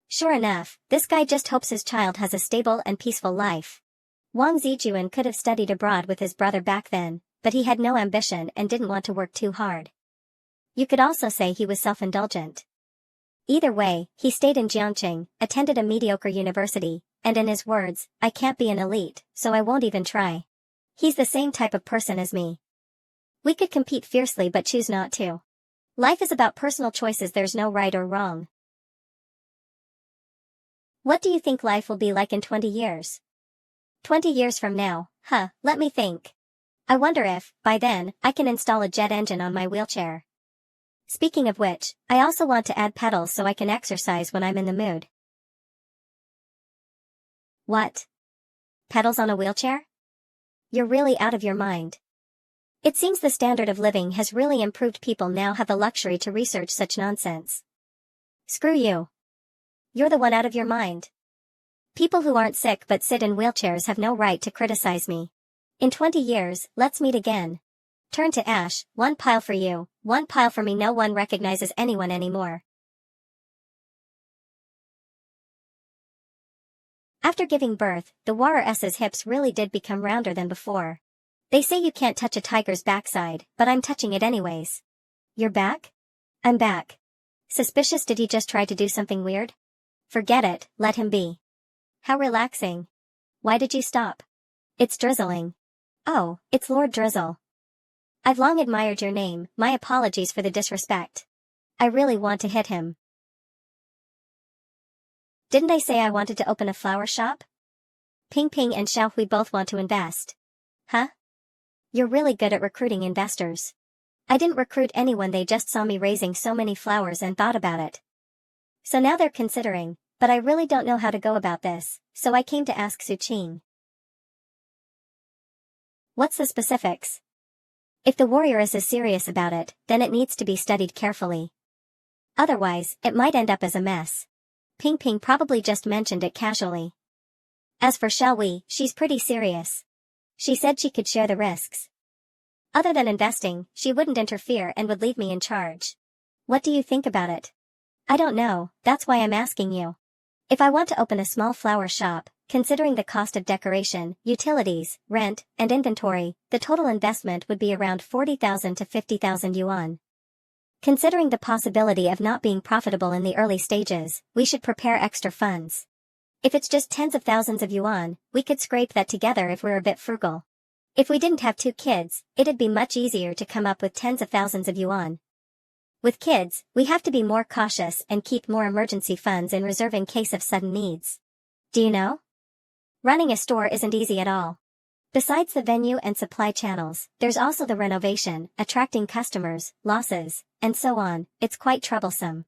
Sure enough, this guy just hopes his child has a stable and peaceful life. Wang Zijuan could have studied abroad with his brother back then, but he had no ambition and didn't want to work too hard. You could also say he was self-indulgent. Either way, he stayed in Jiangqing, attended a mediocre university, and in his words, I can't be an elite, so I won't even try. He's the same type of person as me. We could compete fiercely but choose not to. Life is about personal choices, there's no right or wrong. What do you think life will be like in 20 years? 20 years from now, let me think. I wonder if, by then, I can install a jet engine on my wheelchair. Speaking of which, I also want to add pedals so I can exercise when I'm in the mood. What? Pedals on a wheelchair? You're really out of your mind. It seems the standard of living has really improved. People now have the luxury to research such nonsense. Screw you. You're the one out of your mind. People who aren't sick but sit in wheelchairs have no right to criticize me. In 20 years, let's meet again. Turn to ash, one pile for you, one pile for me. No one recognizes anyone anymore. After giving birth, the warrioress's hips really did become rounder than before. They say you can't touch a tiger's backside, but I'm touching it anyways. You're back? I'm back. Suspicious? Did he just try to do something weird? Forget it, let him be. How relaxing. Why did you stop? It's drizzling. Oh, it's Lord Drizzle. I've long admired your name, my apologies for the disrespect. I really want to hit him. Didn't I say I wanted to open a flower shop? Ping Ping and Xiao Hui both want to invest. Huh? You're really good at recruiting investors. I didn't recruit anyone, they just saw me raising so many flowers and thought about it. So now they're considering, but I really don't know how to go about this, so I came to ask Su Qing. What's the specifics? If the warrioress is serious about it, then it needs to be studied carefully. Otherwise, it might end up as a mess. Ping Ping probably just mentioned it casually. As for Shall We, she's pretty serious. She said she could share the risks. Other than investing, she wouldn't interfere and would leave me in charge. What do you think about it? I don't know, that's why I'm asking you. If I want to open a small flower shop, considering the cost of decoration, utilities, rent, and inventory, the total investment would be around 40,000 to 50,000 yuan. Considering the possibility of not being profitable in the early stages, we should prepare extra funds. If it's just tens of thousands of yuan, we could scrape that together if we're a bit frugal. If we didn't have 2 kids, it'd be much easier to come up with tens of thousands of yuan. With kids, we have to be more cautious and keep more emergency funds in reserve in case of sudden needs. Do you know? Running a store isn't easy at all. Besides the venue and supply channels, there's also the renovation, attracting customers, losses, and so on. It's quite troublesome.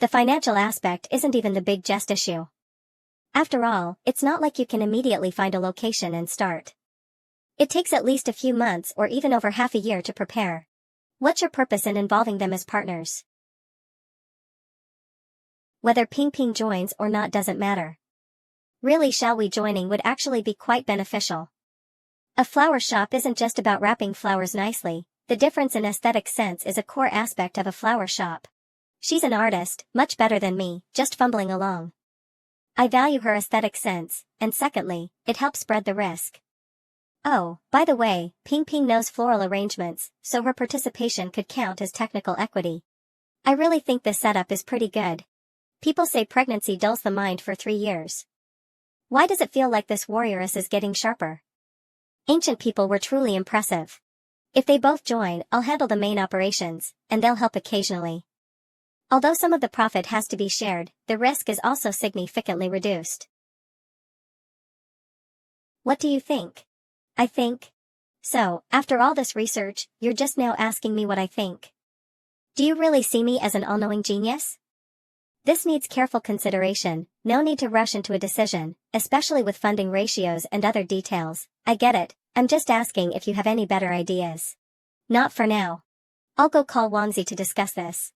The financial aspect isn't even the big just issue. After all, it's not like you can immediately find a location and start. It takes at least a few months or even over half a year to prepare. What's your purpose in involving them as partners? Whether Ping Ping joins or not doesn't matter. Really, Shall We joining would actually be quite beneficial. A flower shop isn't just about wrapping flowers nicely, the difference in aesthetic sense is a core aspect of a flower shop. She's an artist, much better than me, just fumbling along. I value her aesthetic sense, and secondly, it helps spread the risk. Oh, by the way, Ping Ping knows floral arrangements, so her participation could count as technical equity. I really think this setup is pretty good. People say pregnancy dulls the mind for 3 years. Why does it feel like this warrioress is getting sharper? Ancient people were truly impressive. If they both join, I'll handle the main operations, and they'll help occasionally. Although some of the profit has to be shared, the risk is also significantly reduced. What do you think? I think. So, after all this research, you're just now asking me what I think. Do you really see me as an all-knowing genius? This needs careful consideration, no need to rush into a decision, especially with funding ratios and other details. I get it, I'm just asking if you have any better ideas. Not for now. I'll go call Wangzi to discuss this.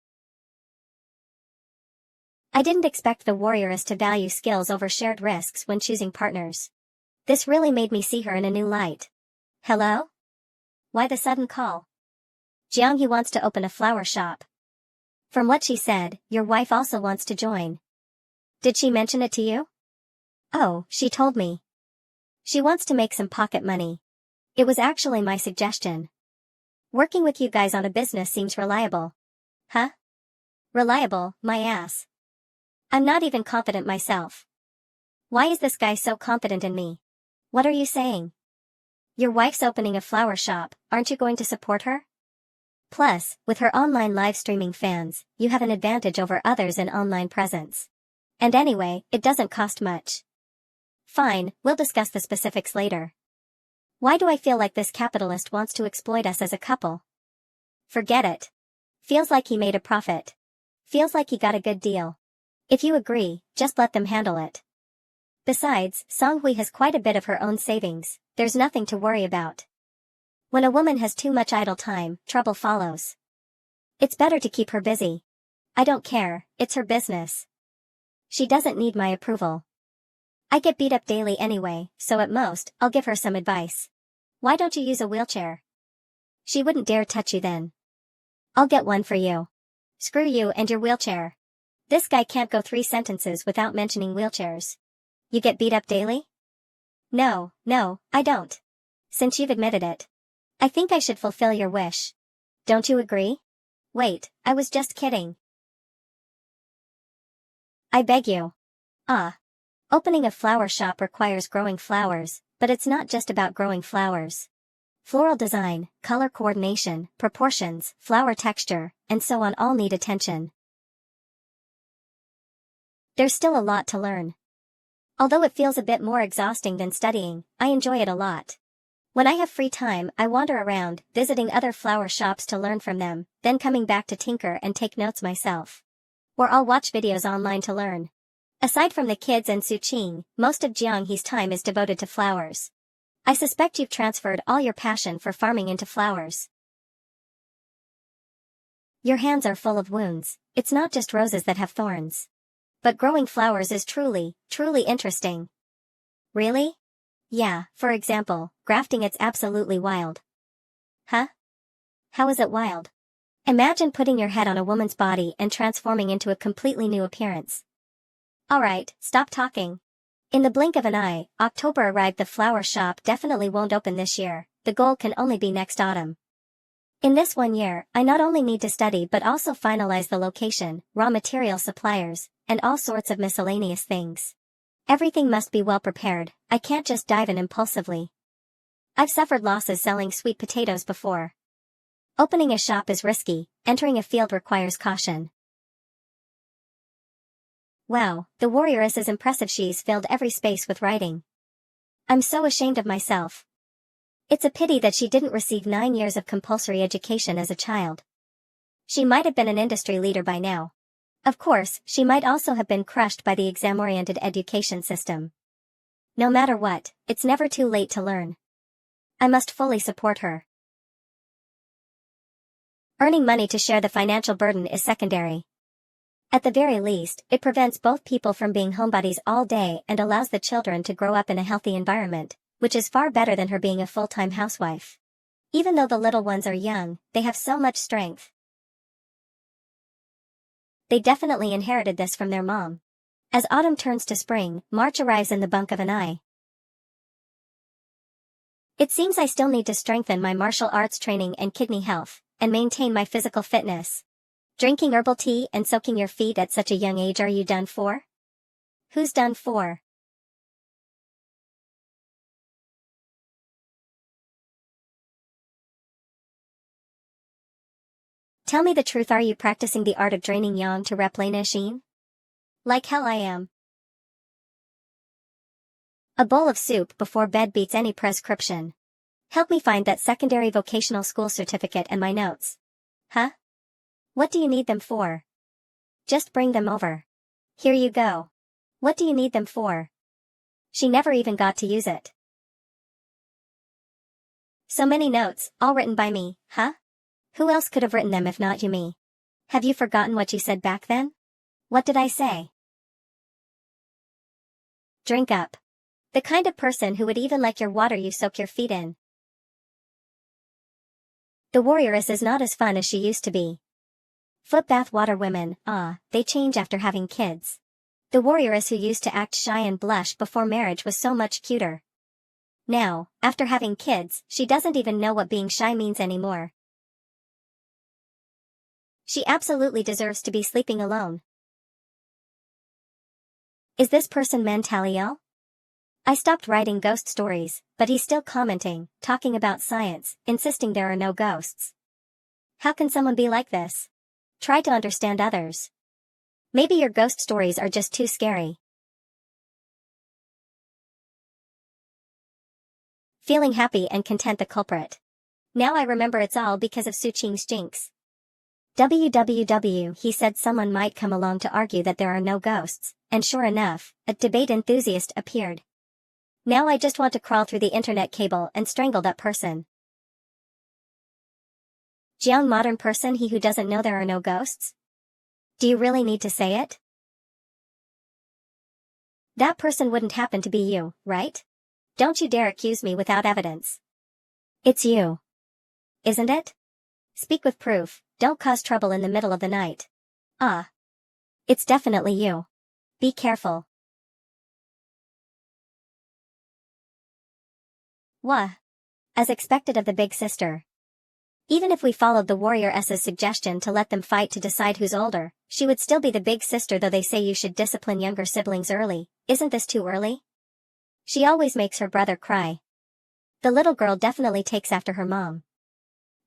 I didn't expect the warrioress to value skills over shared risks when choosing partners. This really made me see her in a new light. Hello? Why the sudden call? Jianghe wants to open a flower shop. From what she said, your wife also wants to join. Did she mention it to you? Oh, she told me. She wants to make some pocket money. It was actually my suggestion. Working with you guys on a business seems reliable. Huh? Reliable, my ass. I'm not even confident myself. Why is this guy so confident in me? What are you saying? Your wife's opening a flower shop, aren't you going to support her? Plus, with her online live streaming fans, you have an advantage over others in online presence. And anyway, it doesn't cost much. Fine, we'll discuss the specifics later. Why do I feel like this capitalist wants to exploit us as a couple? Forget it. Feels like he made a profit. Feels like he got a good deal. If you agree, just let them handle it. Besides, Songhui has quite a bit of her own savings, there's nothing to worry about. When a woman has too much idle time, trouble follows. It's better to keep her busy. I don't care, it's her business. She doesn't need my approval. I get beat up daily anyway, so at most, I'll give her some advice. Why don't you use a wheelchair? She wouldn't dare touch you then. I'll get one for you. Screw you and your wheelchair. This guy can't go 3 sentences without mentioning wheelchairs. You get beat up daily? No, I don't. Since you've admitted it. I think I should fulfill your wish. Don't you agree? Wait, I was just kidding. I beg you. Opening a flower shop requires growing flowers, but it's not just about growing flowers. Floral design, color coordination, proportions, flower texture, and so on all need attention. There's still a lot to learn. Although it feels a bit more exhausting than studying, I enjoy it a lot. When I have free time, I wander around, visiting other flower shops to learn from them, then coming back to tinker and take notes myself. Or I'll watch videos online to learn. Aside from the kids and Su Qing, most of Jianghe's time is devoted to flowers. I suspect you've transferred all your passion for farming into flowers. Your hands are full of wounds. It's not just roses that have thorns. But growing flowers is truly, truly interesting. Really? Yeah, for example, grafting. It's absolutely wild. Huh? How is it wild? Imagine putting your head on a woman's body and transforming into a completely new appearance. Alright, stop talking. In the blink of an eye, October arrived. The flower shop definitely won't open this year. The goal can only be next autumn. In this 1 year, I not only need to study but also finalize the location, raw material suppliers, and all sorts of miscellaneous things. Everything must be well prepared. I can't just dive in impulsively. I've suffered losses selling sweet potatoes before. Opening a shop is risky. Entering a field requires caution. Wow, the warrioress is impressive. She's filled every space with writing. I'm so ashamed of myself. It's a pity that she didn't receive 9 years of compulsory education as a child. She might have been an industry leader by now. Of course, she might also have been crushed by the exam-oriented education system. No matter what, it's never too late to learn. I must fully support her. Earning money to share the financial burden is secondary. At the very least, it prevents both people from being homebodies all day and allows the children to grow up in a healthy environment, which is far better than her being a full-time housewife. Even though the little ones are young, they have so much strength. They definitely inherited this from their mom. As autumn turns to spring, March arrives in the blink of an eye. It seems I still need to strengthen my martial arts training and kidney health, and maintain my physical fitness. Drinking herbal tea and soaking your feet at such a young age. Are you done for? Who's done for? Tell me the truth. Are you practicing the art of draining yang to replenish yin? Like hell I am. A bowl of soup before bed beats any prescription. Help me find that secondary vocational school certificate and my notes. Huh? What do you need them for? Just bring them over. Here you go. What do you need them for? She never even got to use it. So many notes, all written by me, huh? Who else could have written them if not you? Me? Have you forgotten what you said back then? What did I say? Drink up. The kind of person who would even like your water you soak your feet in. The warrioress is not as fun as she used to be. Foot bath water women, they change after having kids. The warrioress who used to act shy and blush before marriage was so much cuter. Now, after having kids, she doesn't even know what being shy means anymore. She absolutely deserves to be sleeping alone. Is this person mentally ill? I stopped writing ghost stories, but he's still commenting, talking about science, insisting there are no ghosts. How can someone be like this? Try to understand others. Maybe your ghost stories are just too scary. Feeling happy and content. The culprit. Now I remember, it's all because of Su Qing's jinx. He said someone might come along to argue that there are no ghosts, and sure enough, a debate enthusiast appeared. Now I just want to crawl through the internet cable and strangle that person. Jiang modern person, he who doesn't know there are no ghosts? Do you really need to say it? That person wouldn't happen to be you, right? Don't you dare accuse me without evidence. It's you. Isn't it? Speak with proof, don't cause trouble in the middle of the night. It's definitely you. Be careful. Wah. As expected of the big sister. Even if we followed the warrioress's suggestion to let them fight to decide who's older, she would still be the big sister, though they say you should discipline younger siblings early. Isn't this too early? She always makes her brother cry. The little girl definitely takes after her mom.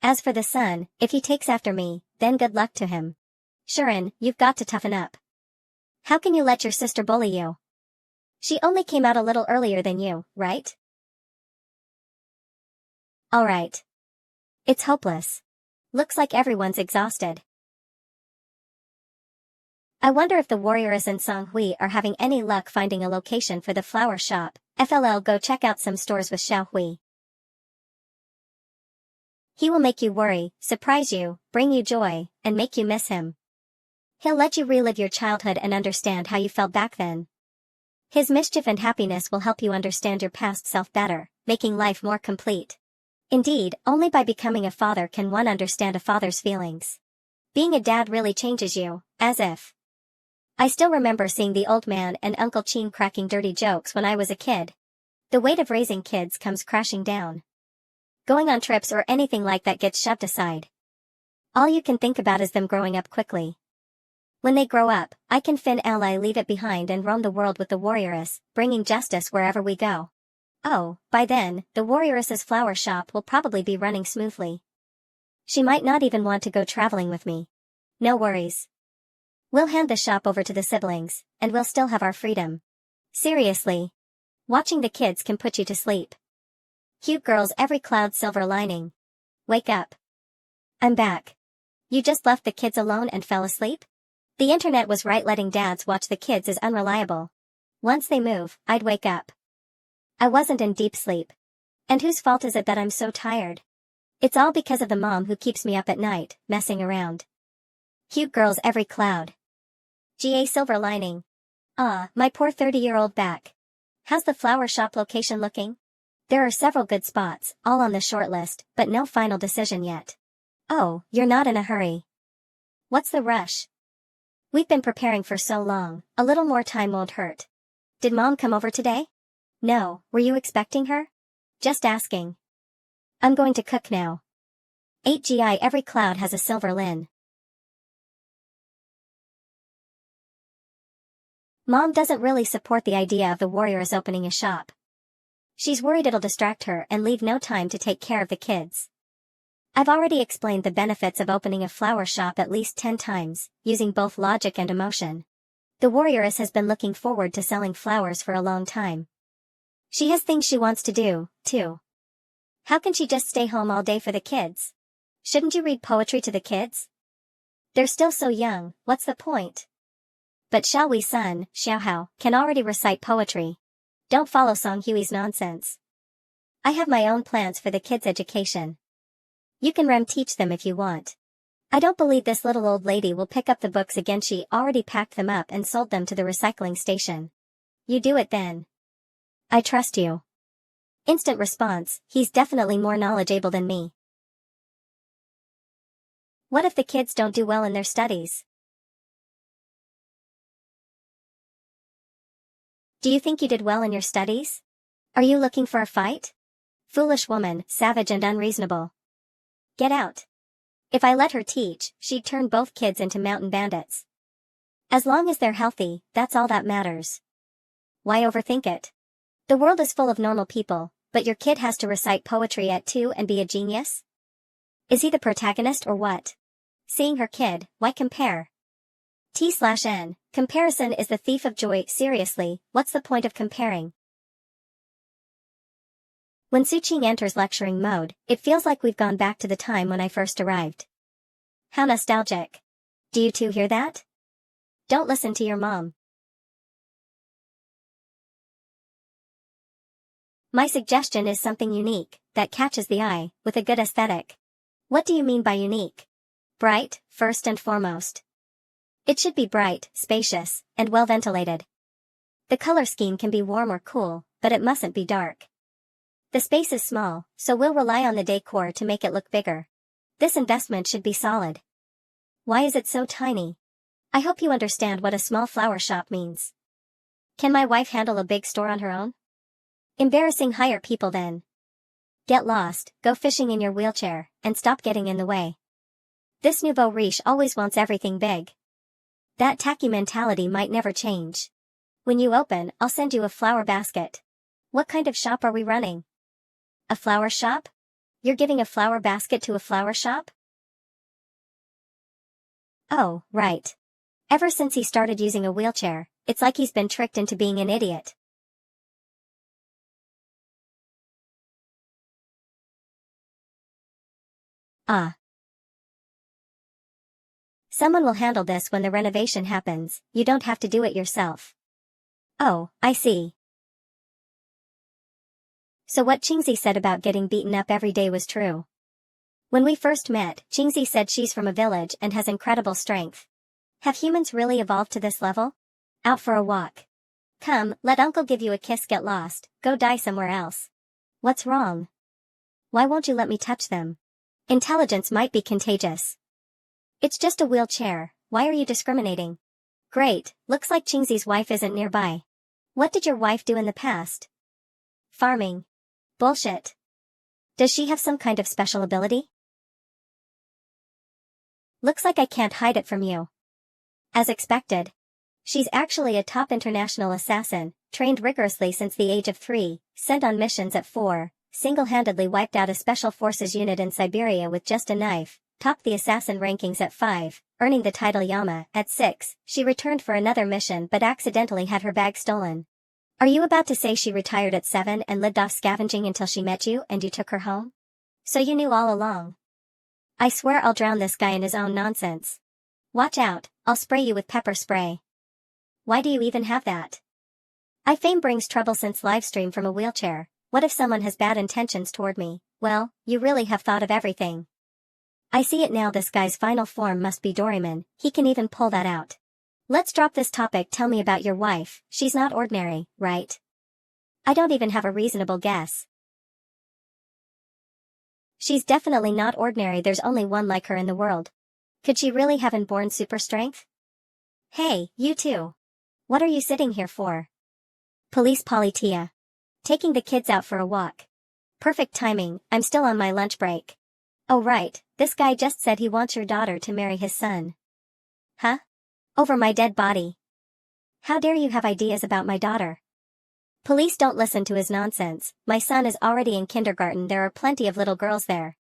As for the son, if he takes after me, then good luck to him. Shuren, you've got to toughen up. How can you let your sister bully you? She only came out a little earlier than you, right? Alright. It's hopeless. Looks like everyone's exhausted. I wonder if the Warrioress and Song Hui are having any luck finding a location for the flower shop. FLL, go check out some stores with Xiao Hui. He will make you worry, surprise you, bring you joy, and make you miss him. He'll let you relive your childhood and understand how you felt back then. His mischief and happiness will help you understand your past self better, making life more complete. Indeed, only by becoming a father can one understand a father's feelings. Being a dad really changes you, as if. I still remember seeing the old man and Uncle Chin cracking dirty jokes when I was a kid. The weight of raising kids comes crashing down. Going on trips or anything like that gets shoved aside. All you can think about is them growing up quickly. When they grow up, I can finally leave it behind and roam the world with the Warrioress, bringing justice wherever we go. Oh, by then, the Warrioress's flower shop will probably be running smoothly. She might not even want to go traveling with me. No worries. We'll hand the shop over to the siblings, and we'll still have our freedom. Seriously. Watching the kids can put you to sleep. Cute girls, every cloud silver lining. Wake up. I'm back. You just left the kids alone and fell asleep? The internet was right, letting dads watch the kids is unreliable. Once they move, I'd wake up. I wasn't in deep sleep. And whose fault is it that I'm so tired? It's all because of the mom who keeps me up at night, messing around. Cute girls, every cloud. GA silver lining. Ah, my poor 30-year-old back. How's the flower shop location looking? There are several good spots, all on the short list, but no final decision yet. Oh, you're not in a hurry. What's the rush? We've been preparing for so long, a little more time won't hurt. Did Mom come over today? No, were you expecting her? Just asking. I'm going to cook now. 8GI, every cloud has a silver lin. Mom doesn't really support the idea of the Warrioress opening a shop. She's worried it'll distract her and leave no time to take care of the kids. I've already explained the benefits of opening a flower shop at least 10 times, using both logic and emotion. The Warrioress has been looking forward to selling flowers for a long time. She has things she wants to do, too. How can she just stay home all day for the kids? Shouldn't you read poetry to the kids? They're still so young, what's the point? But Xiao Hui's son, Xiaohao, can already recite poetry. Don't follow Song Hui's nonsense. I have my own plans for the kids' education. You can teach them if you want. I don't believe this little old lady will pick up the books again. She already packed them up and sold them to the recycling station. You do it then. I trust you. Instant response, he's definitely more knowledgeable than me. What if the kids don't do well in their studies? Do you think you did well in your studies? Are you looking for a fight? Foolish woman, savage and unreasonable. Get out. If I let her teach, she'd turn both kids into mountain bandits. As long as they're healthy, that's all that matters. Why overthink it? The world is full of normal people, but your kid has to recite poetry at 2 and be a genius? Is he the protagonist or what? Seeing her kid, why compare? T/N, comparison is the thief of joy. Seriously, what's the point of comparing? When Suqing enters lecturing mode, it feels like we've gone back to the time when I first arrived. How nostalgic. Do you two hear that? Don't listen to your mom. My suggestion is something unique, that catches the eye, with a good aesthetic. What do you mean by unique? Bright, first and foremost. It should be bright, spacious, and well ventilated. The color scheme can be warm or cool, but it mustn't be dark. The space is small, so we'll rely on the decor to make it look bigger. This investment should be solid. Why is it so tiny? I hope you understand what a small flower shop means. Can my wife handle a big store on her own? Embarrassing, hire people then. Get lost, go fishing in your wheelchair, and stop getting in the way. This nouveau riche always wants everything big. That tacky mentality might never change. When you open, I'll send you a flower basket. What kind of shop are we running? A flower shop? You're giving a flower basket to a flower shop? Oh, right. Ever since he started using a wheelchair, it's like he's been tricked into being an idiot. Ah. Someone will handle this when the renovation happens, you don't have to do it yourself. Oh, I see. So what Qingzi said about getting beaten up every day was true. When we first met, Qingzi said she's from a village and has incredible strength. Have humans really evolved to this level? Out for a walk. Come, let uncle give you a kiss, get lost, go die somewhere else. What's wrong? Why won't you let me touch them? Intelligence might be contagious. It's just a wheelchair, why are you discriminating? Great, looks like Qingzi's wife isn't nearby. What did your wife do in the past? Farming. Bullshit. Does she have some kind of special ability? Looks like I can't hide it from you. As expected. She's actually a top international assassin, trained rigorously since the age of 3, sent on missions at 4, single-handedly wiped out a special forces unit in Siberia with just a knife, topped the assassin rankings at 5, earning the title Yama. At 6, she returned for another mission but accidentally had her bag stolen. Are you about to say she retired at 7 and lived off scavenging until she met you and you took her home? So you knew all along. I swear I'll drown this guy in his own nonsense. Watch out, I'll spray you with pepper spray. Why do you even have that? Fame brings trouble since livestream from a wheelchair. What if someone has bad intentions toward me? Well, you really have thought of everything. I see it now, this guy's final form must be Doraemon, he can even pull that out. Let's drop this topic, tell me about your wife, she's not ordinary, right? I don't even have a reasonable guess. She's definitely not ordinary, there's only one like her in the world. Could she really have inborn super strength? Hey, you two. What are you sitting here for? Police Politia. Taking the kids out for a walk. Perfect timing, I'm still on my lunch break. Oh right, this guy just said he wants your daughter to marry his son. Huh? Over my dead body. How dare you have ideas about my daughter? Police, don't listen to his nonsense, my son is already in kindergarten, there are plenty of little girls there.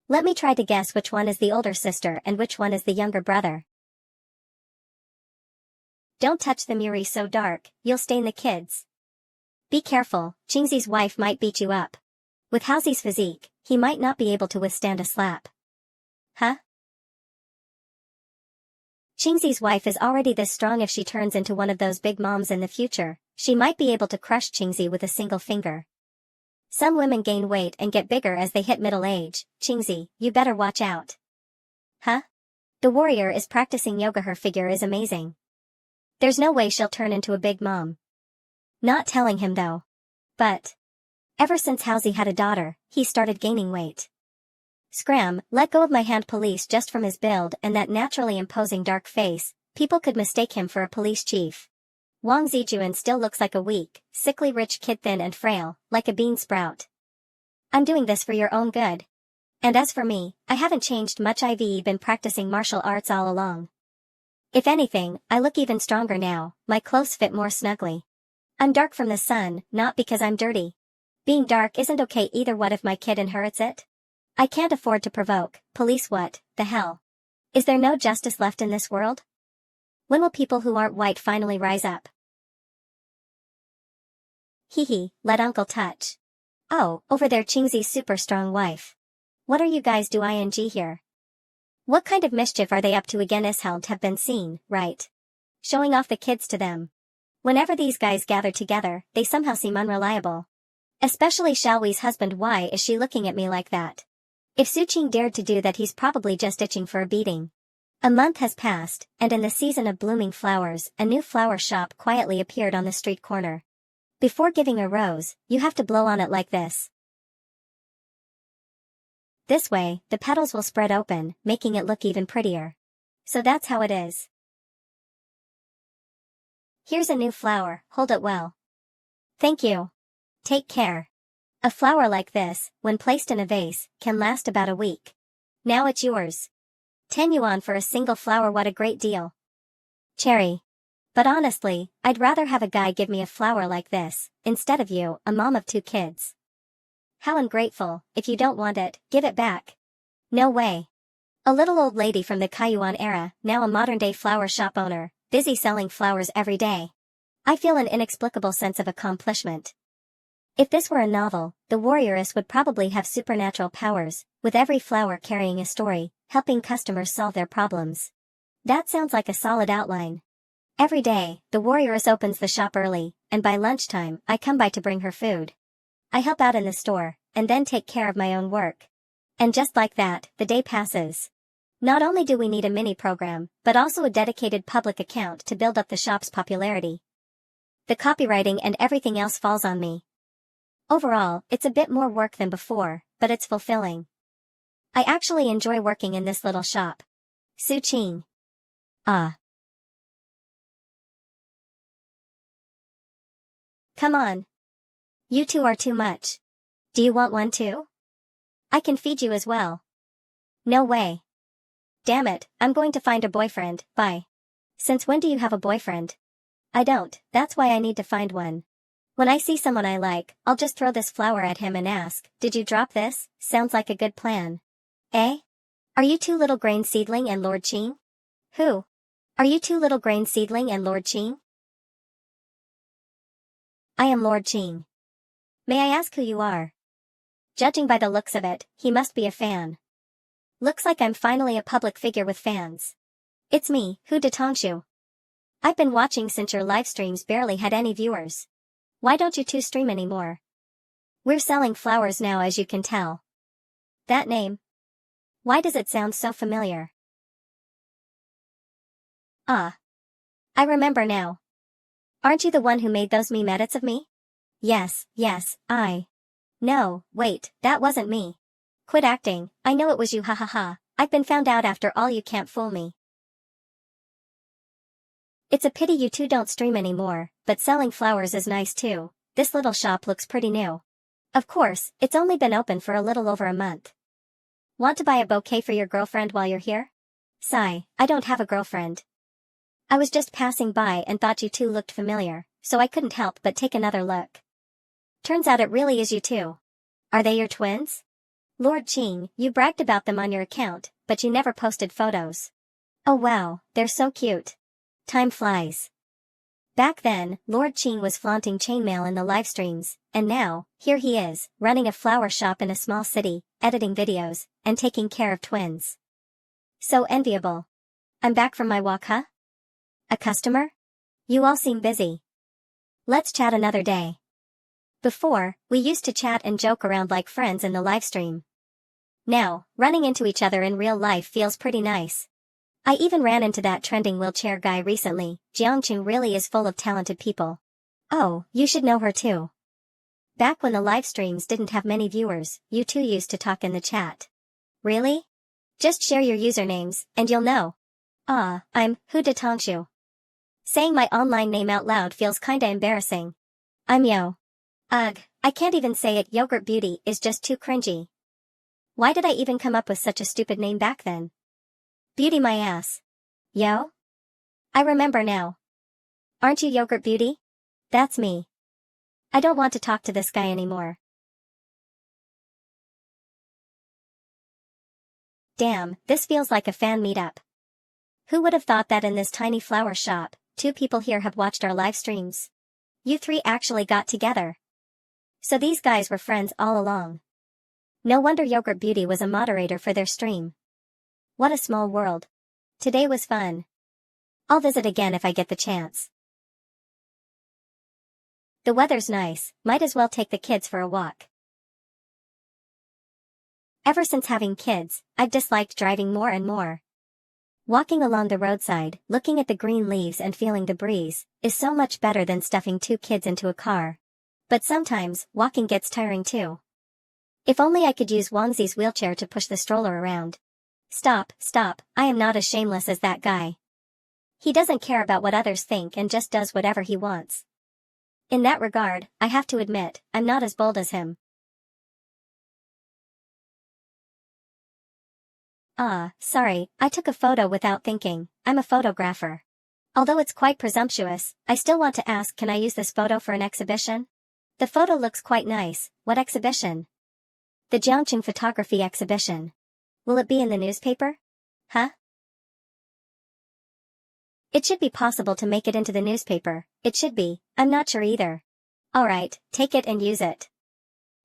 Let me try to guess which one is the older sister and which one is the younger brother. Don't touch them, Yuri, so dark, you'll stain the kids. Be careful, Qingzi's wife might beat you up. With Haozi's physique, he might not be able to withstand a slap. Huh? Qingzi's wife is already this strong, if she turns into one of those big moms in the future, she might be able to crush Qingzi with a single finger. Some women gain weight and get bigger as they hit middle age, Qingzi, you better watch out. Huh? The warrior is practicing yoga, her figure is amazing. There's no way she'll turn into a big mom. Not telling him though. But ever since Haozi had a daughter, he started gaining weight. Scram, let go of my hand, police. Just from his build and that naturally imposing dark face, people could mistake him for a police chief. Wang Zijuan still looks like a weak, sickly rich kid, thin and frail, like a bean sprout. I'm doing this for your own good. And as for me, I haven't changed much, I've been practicing martial arts all along. If anything, I look even stronger now, my clothes fit more snugly. I'm dark from the sun, not because I'm dirty. Being dark isn't okay either. What if my kid inherits it? I can't afford to provoke. Police, what the hell? Is there no justice left in this world? When will people who aren't white finally rise up? Hee, let uncle touch. Oh, over there, Qingzi's super strong wife. What are you guys doing here? What kind of mischief are they up to again? Isheld have been seen, right? Showing off the kids to them. Whenever these guys gather together, they somehow seem unreliable. Especially Xiaoyi's husband. Why is she looking at me like that? If Su Qing dared to do that, he's probably just itching for a beating. A month has passed, and in the season of blooming flowers, a new flower shop quietly appeared on the street corner. Before giving a rose, you have to blow on it like this. This way, the petals will spread open, making it look even prettier. So that's how it is. Here's a new flower, hold it well. Thank you. Take care. A flower like this, when placed in a vase, can last about a week. Now it's yours. 10 yuan for a single flower, what a great deal. Cherry. But honestly, I'd rather have a guy give me a flower like this, instead of you, a mom of 2 kids. How ungrateful. If you don't want it, give it back. No way. A little old lady from the Kaiyuan era, now a modern-day flower shop owner, busy selling flowers every day. I feel an inexplicable sense of accomplishment. If this were a novel, the warrioress would probably have supernatural powers, with every flower carrying a story, helping customers solve their problems. That sounds like a solid outline. Every day, the warrioress opens the shop early, and by lunchtime, I come by to bring her food. I help out in the store, and then take care of my own work. And just like that, the day passes. Not only do we need a mini program, but also a dedicated public account to build up the shop's popularity. The copywriting and everything else falls on me. Overall, it's a bit more work than before, but it's fulfilling. I actually enjoy working in this little shop. Su Ching. Ah. Come on. You two are too much. Do you want one too? I can feed you as well. No way. Damn it, I'm going to find a boyfriend, bye. Since when do you have a boyfriend? I don't, that's why I need to find one. When I see someone I like, I'll just throw this flower at him and ask, did you drop this? Sounds like a good plan. Eh? Are you two little grain seedling and Lord Ching? Who? Are you two little grain seedling and Lord Ching? I am Lord Ching. May I ask who you are? Judging by the looks of it, he must be a fan. Looks like I'm finally a public figure with fans. It's me, Hu Detangshu. I've been watching since your live streams barely had any viewers. Why don't you two stream anymore? We're selling flowers now, as you can tell. That name. Why does it sound so familiar? Ah. I remember now. Aren't you the one who made those meme edits of me? Yes, I. No, wait, that wasn't me. Quit acting, I know it was you, ha ha ha. I've been found out after all, you can't fool me. It's a pity you two don't stream anymore, but selling flowers is nice too. This little shop looks pretty new. Of course, it's only been open for a little over a month. Want to buy a bouquet for your girlfriend while you're here? Sigh, I don't have a girlfriend. I was just passing by and thought you two looked familiar, so I couldn't help but take another look. Turns out it really is you two. Are they your twins? Lord Ching, you bragged about them on your account, but you never posted photos. Oh wow, they're so cute. Time flies. Back then, Lord Ching was flaunting chainmail in the live streams, and now, here he is, running a flower shop in a small city, editing videos, and taking care of twins. So enviable. I'm back from my walk, huh? A customer? You all seem busy. Let's chat another day. Before, we used to chat and joke around like friends in the livestream. Now, running into each other in real life feels pretty nice. I even ran into that trending wheelchair guy recently. Jiangqing really is full of talented people. Oh, you should know her too. Back when the live streams didn't have many viewers, you two used to talk in the chat. Really? Just share your usernames, and you'll know. Ah, I'm Hu Detangshu. Saying my online name out loud feels kinda embarrassing. I'm Yo. Ugh, I can't even say it. Yogurt Beauty is just too cringy. Why did I even come up with such a stupid name back then? Beauty my ass. Yo? I remember now. Aren't you Yogurt Beauty? That's me. I don't want to talk to this guy anymore. Damn, this feels like a fan meetup. Who would have thought that in this tiny flower shop, two people here have watched our live streams? You three actually got together. So these guys were friends all along. No wonder Yogurt Beauty was a moderator for their stream. What a small world. Today was fun. I'll visit again if I get the chance. The weather's nice, might as well take the kids for a walk. Ever since having kids, I've disliked driving more and more. Walking along the roadside, looking at the green leaves and feeling the breeze, is so much better than stuffing two kids into a car. But sometimes, walking gets tiring too. If only I could use Wangzi's wheelchair to push the stroller around. Stop, I am not as shameless as that guy. He doesn't care about what others think and just does whatever he wants. In that regard, I have to admit, I'm not as bold as him. Ah, sorry, I took a photo without thinking. I'm a photographer. Although it's quite presumptuous, I still want to ask, can I use this photo for an exhibition? The photo looks quite nice. What exhibition? The Jiangqing Photography Exhibition. Will it be in the newspaper? Huh? It should be possible to make it into the newspaper. It should be, I'm not sure either. Alright, take it and use it.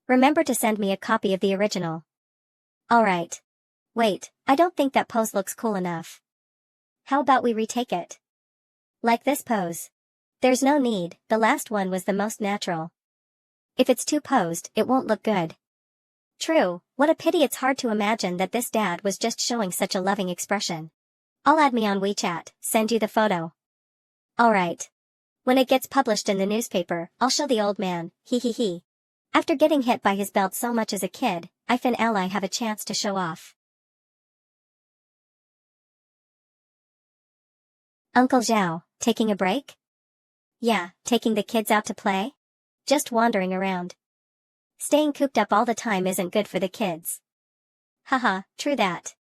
Remember to send me a copy of the original. Alright. Wait, I don't think that pose looks cool enough. How about we retake it? Like this pose. There's no need, the last one was the most natural. If it's too posed, it won't look good. True, what a pity it's hard to imagine that this dad was just showing such a loving expression. I'll add me on WeChat, send you the photo. Alright. When it gets published in the newspaper, I'll show the old man, hee hee hee. After getting hit by his belt so much as a kid, I finally have a chance to show off. Uncle Zhao, taking a break? Yeah, taking the kids out to play? Just wandering around. Staying cooped up all the time isn't good for the kids. Haha, true that.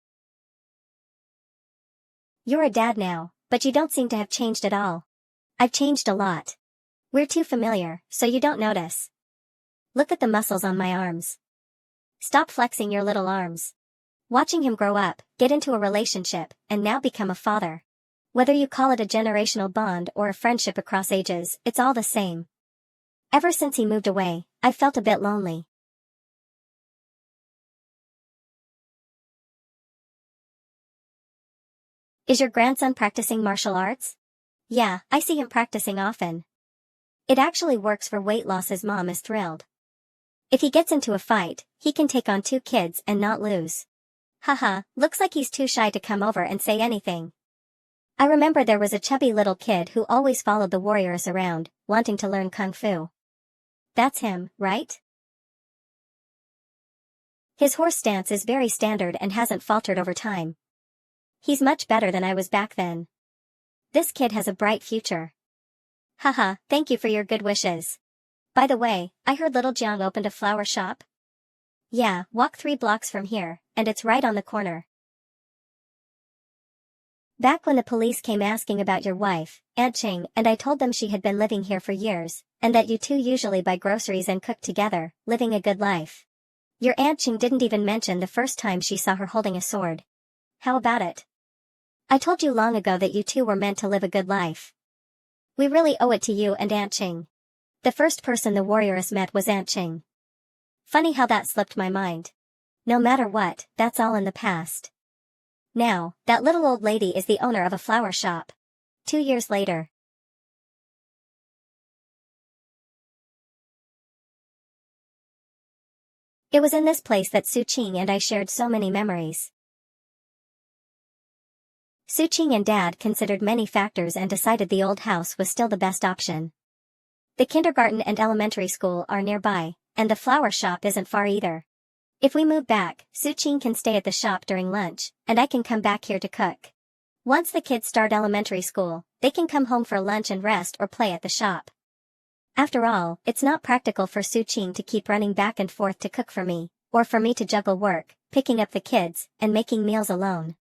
You're a dad now, but you don't seem to have changed at all. I've changed a lot. We're too familiar, so you don't notice. Look at the muscles on my arms. Stop flexing your little arms. Watching him grow up, get into a relationship, and now become a father. Whether you call it a generational bond or a friendship across ages, it's all the same. Ever since he moved away, I've felt a bit lonely. Is your grandson practicing martial arts? Yeah, I see him practicing often. It actually works for weight loss. His mom is thrilled. If he gets into a fight, he can take on 2 kids and not lose. Haha, looks like he's too shy to come over and say anything. I remember there was a chubby little kid who always followed the warriors around, wanting to learn kung fu. That's him, right? His horse stance is very standard and hasn't faltered over time. He's much better than I was back then. This kid has a bright future. Haha, thank you for your good wishes. By the way, I heard little Jiang opened a flower shop? Yeah, walk 3 blocks from here, and it's right on the corner. Back when the police came asking about your wife, Aunt Ching, and I told them she had been living here for years, and that you two usually buy groceries and cook together, living a good life. Your Aunt Ching didn't even mention the first time she saw her holding a sword. How about it? I told you long ago that you two were meant to live a good life. We really owe it to you and Aunt Ching. The first person the warriors met was Aunt Ching. Funny how that slipped my mind. No matter what, that's all in the past. Now, that little old lady is the owner of a flower shop. 2 years later. It was in this place that Su Qing and I shared so many memories. Su Qing and Dad considered many factors and decided the old house was still the best option. The kindergarten and elementary school are nearby, and the flower shop isn't far either. If we move back, Su Qing can stay at the shop during lunch, and I can come back here to cook. Once the kids start elementary school, they can come home for lunch and rest or play at the shop. After all, it's not practical for Su Qing to keep running back and forth to cook for me, or for me to juggle work, picking up the kids, and making meals alone.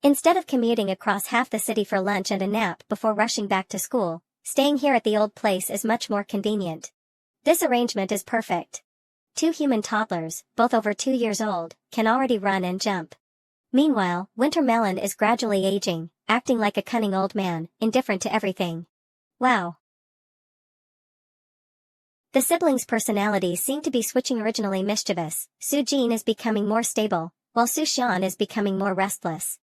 Instead of commuting across half the city for lunch and a nap before rushing back to school, staying here at the old place is much more convenient. This arrangement is perfect. 2 human toddlers, both over 2 years old, can already run and jump. Meanwhile, Winter Melon is gradually aging, acting like a cunning old man, indifferent to everything. Wow. The siblings' personalities seem to be switching. Originally mischievous, Su Jin is becoming more stable, while Su Xian is becoming more restless.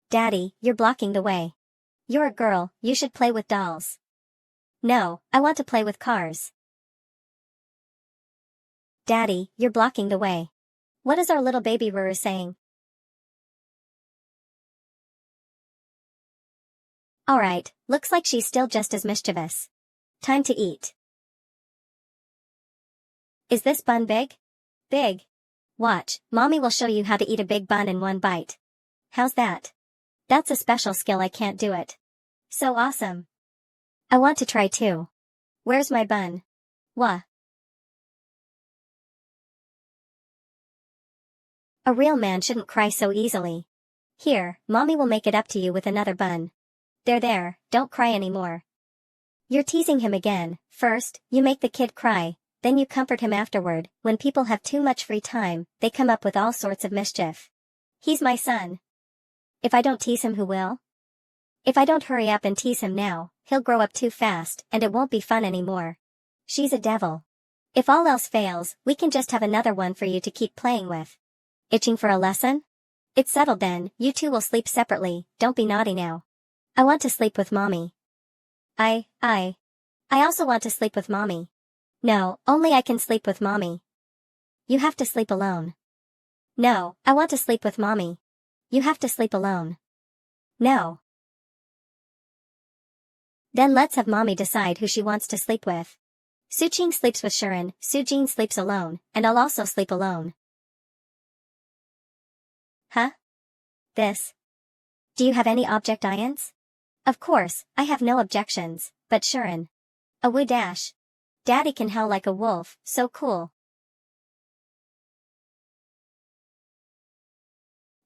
Daddy, you're blocking the way. You're a girl, you should play with dolls. No, I want to play with cars. Daddy, you're blocking the way. What is our little baby Ruru saying? Alright, looks like she's still just as mischievous. Time to eat. Is this bun big? Big. Watch, Mommy will show you how to eat a big bun in one bite. How's that? That's a special skill. I can't do it. So awesome. I want to try too. Where's my bun? Wah. A real man shouldn't cry so easily. Here, Mommy will make it up to you with another bun. There, don't cry anymore. You're teasing him again. First, you make the kid cry, then you comfort him afterward. When people have too much free time, they come up with all sorts of mischief. He's my son. If I don't tease him, who will? If I don't hurry up and tease him now, he'll grow up too fast and it won't be fun anymore. She's a devil. If all else fails, we can just have another one for you to keep playing with. Itching for a lesson? It's settled then, you two will sleep separately, don't be naughty now. I want to sleep with mommy. I also want to sleep with mommy. No, only I can sleep with mommy. You have to sleep alone. No, I want to sleep with mommy. You have to sleep alone. No. Then let's have mommy decide who she wants to sleep with. Suching sleeps with Shirin, Sujin sleeps alone, and I'll also sleep alone. Huh? This. Do you have any objections? Of course, I have no objections, but Shirin. A woo dash. Daddy can howl like a wolf, so cool.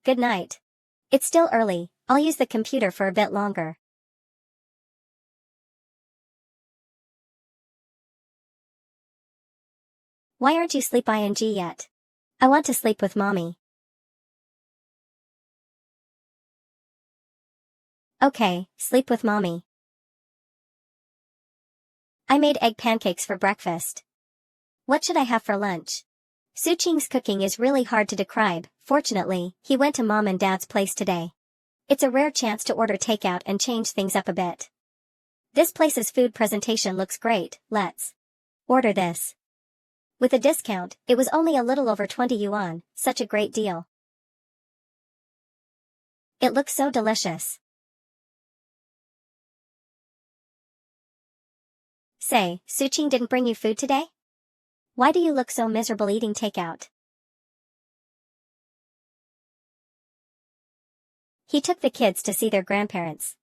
Good night. It's still early, I'll use the computer for a bit longer. Why aren't you sleep ing yet? I want to sleep with mommy. Okay, sleep with mommy. I made egg pancakes for breakfast. What should I have for lunch? Suching's cooking is really hard to describe. Fortunately, he went to mom and dad's place today. It's a rare chance to order takeout and change things up a bit. This place's food presentation looks great, let's order this. With a discount, it was only a little over 20 yuan, such a great deal. It looks so delicious. Say, Suching didn't bring you food today? Why do you look so miserable eating takeout? He took the kids to see their grandparents.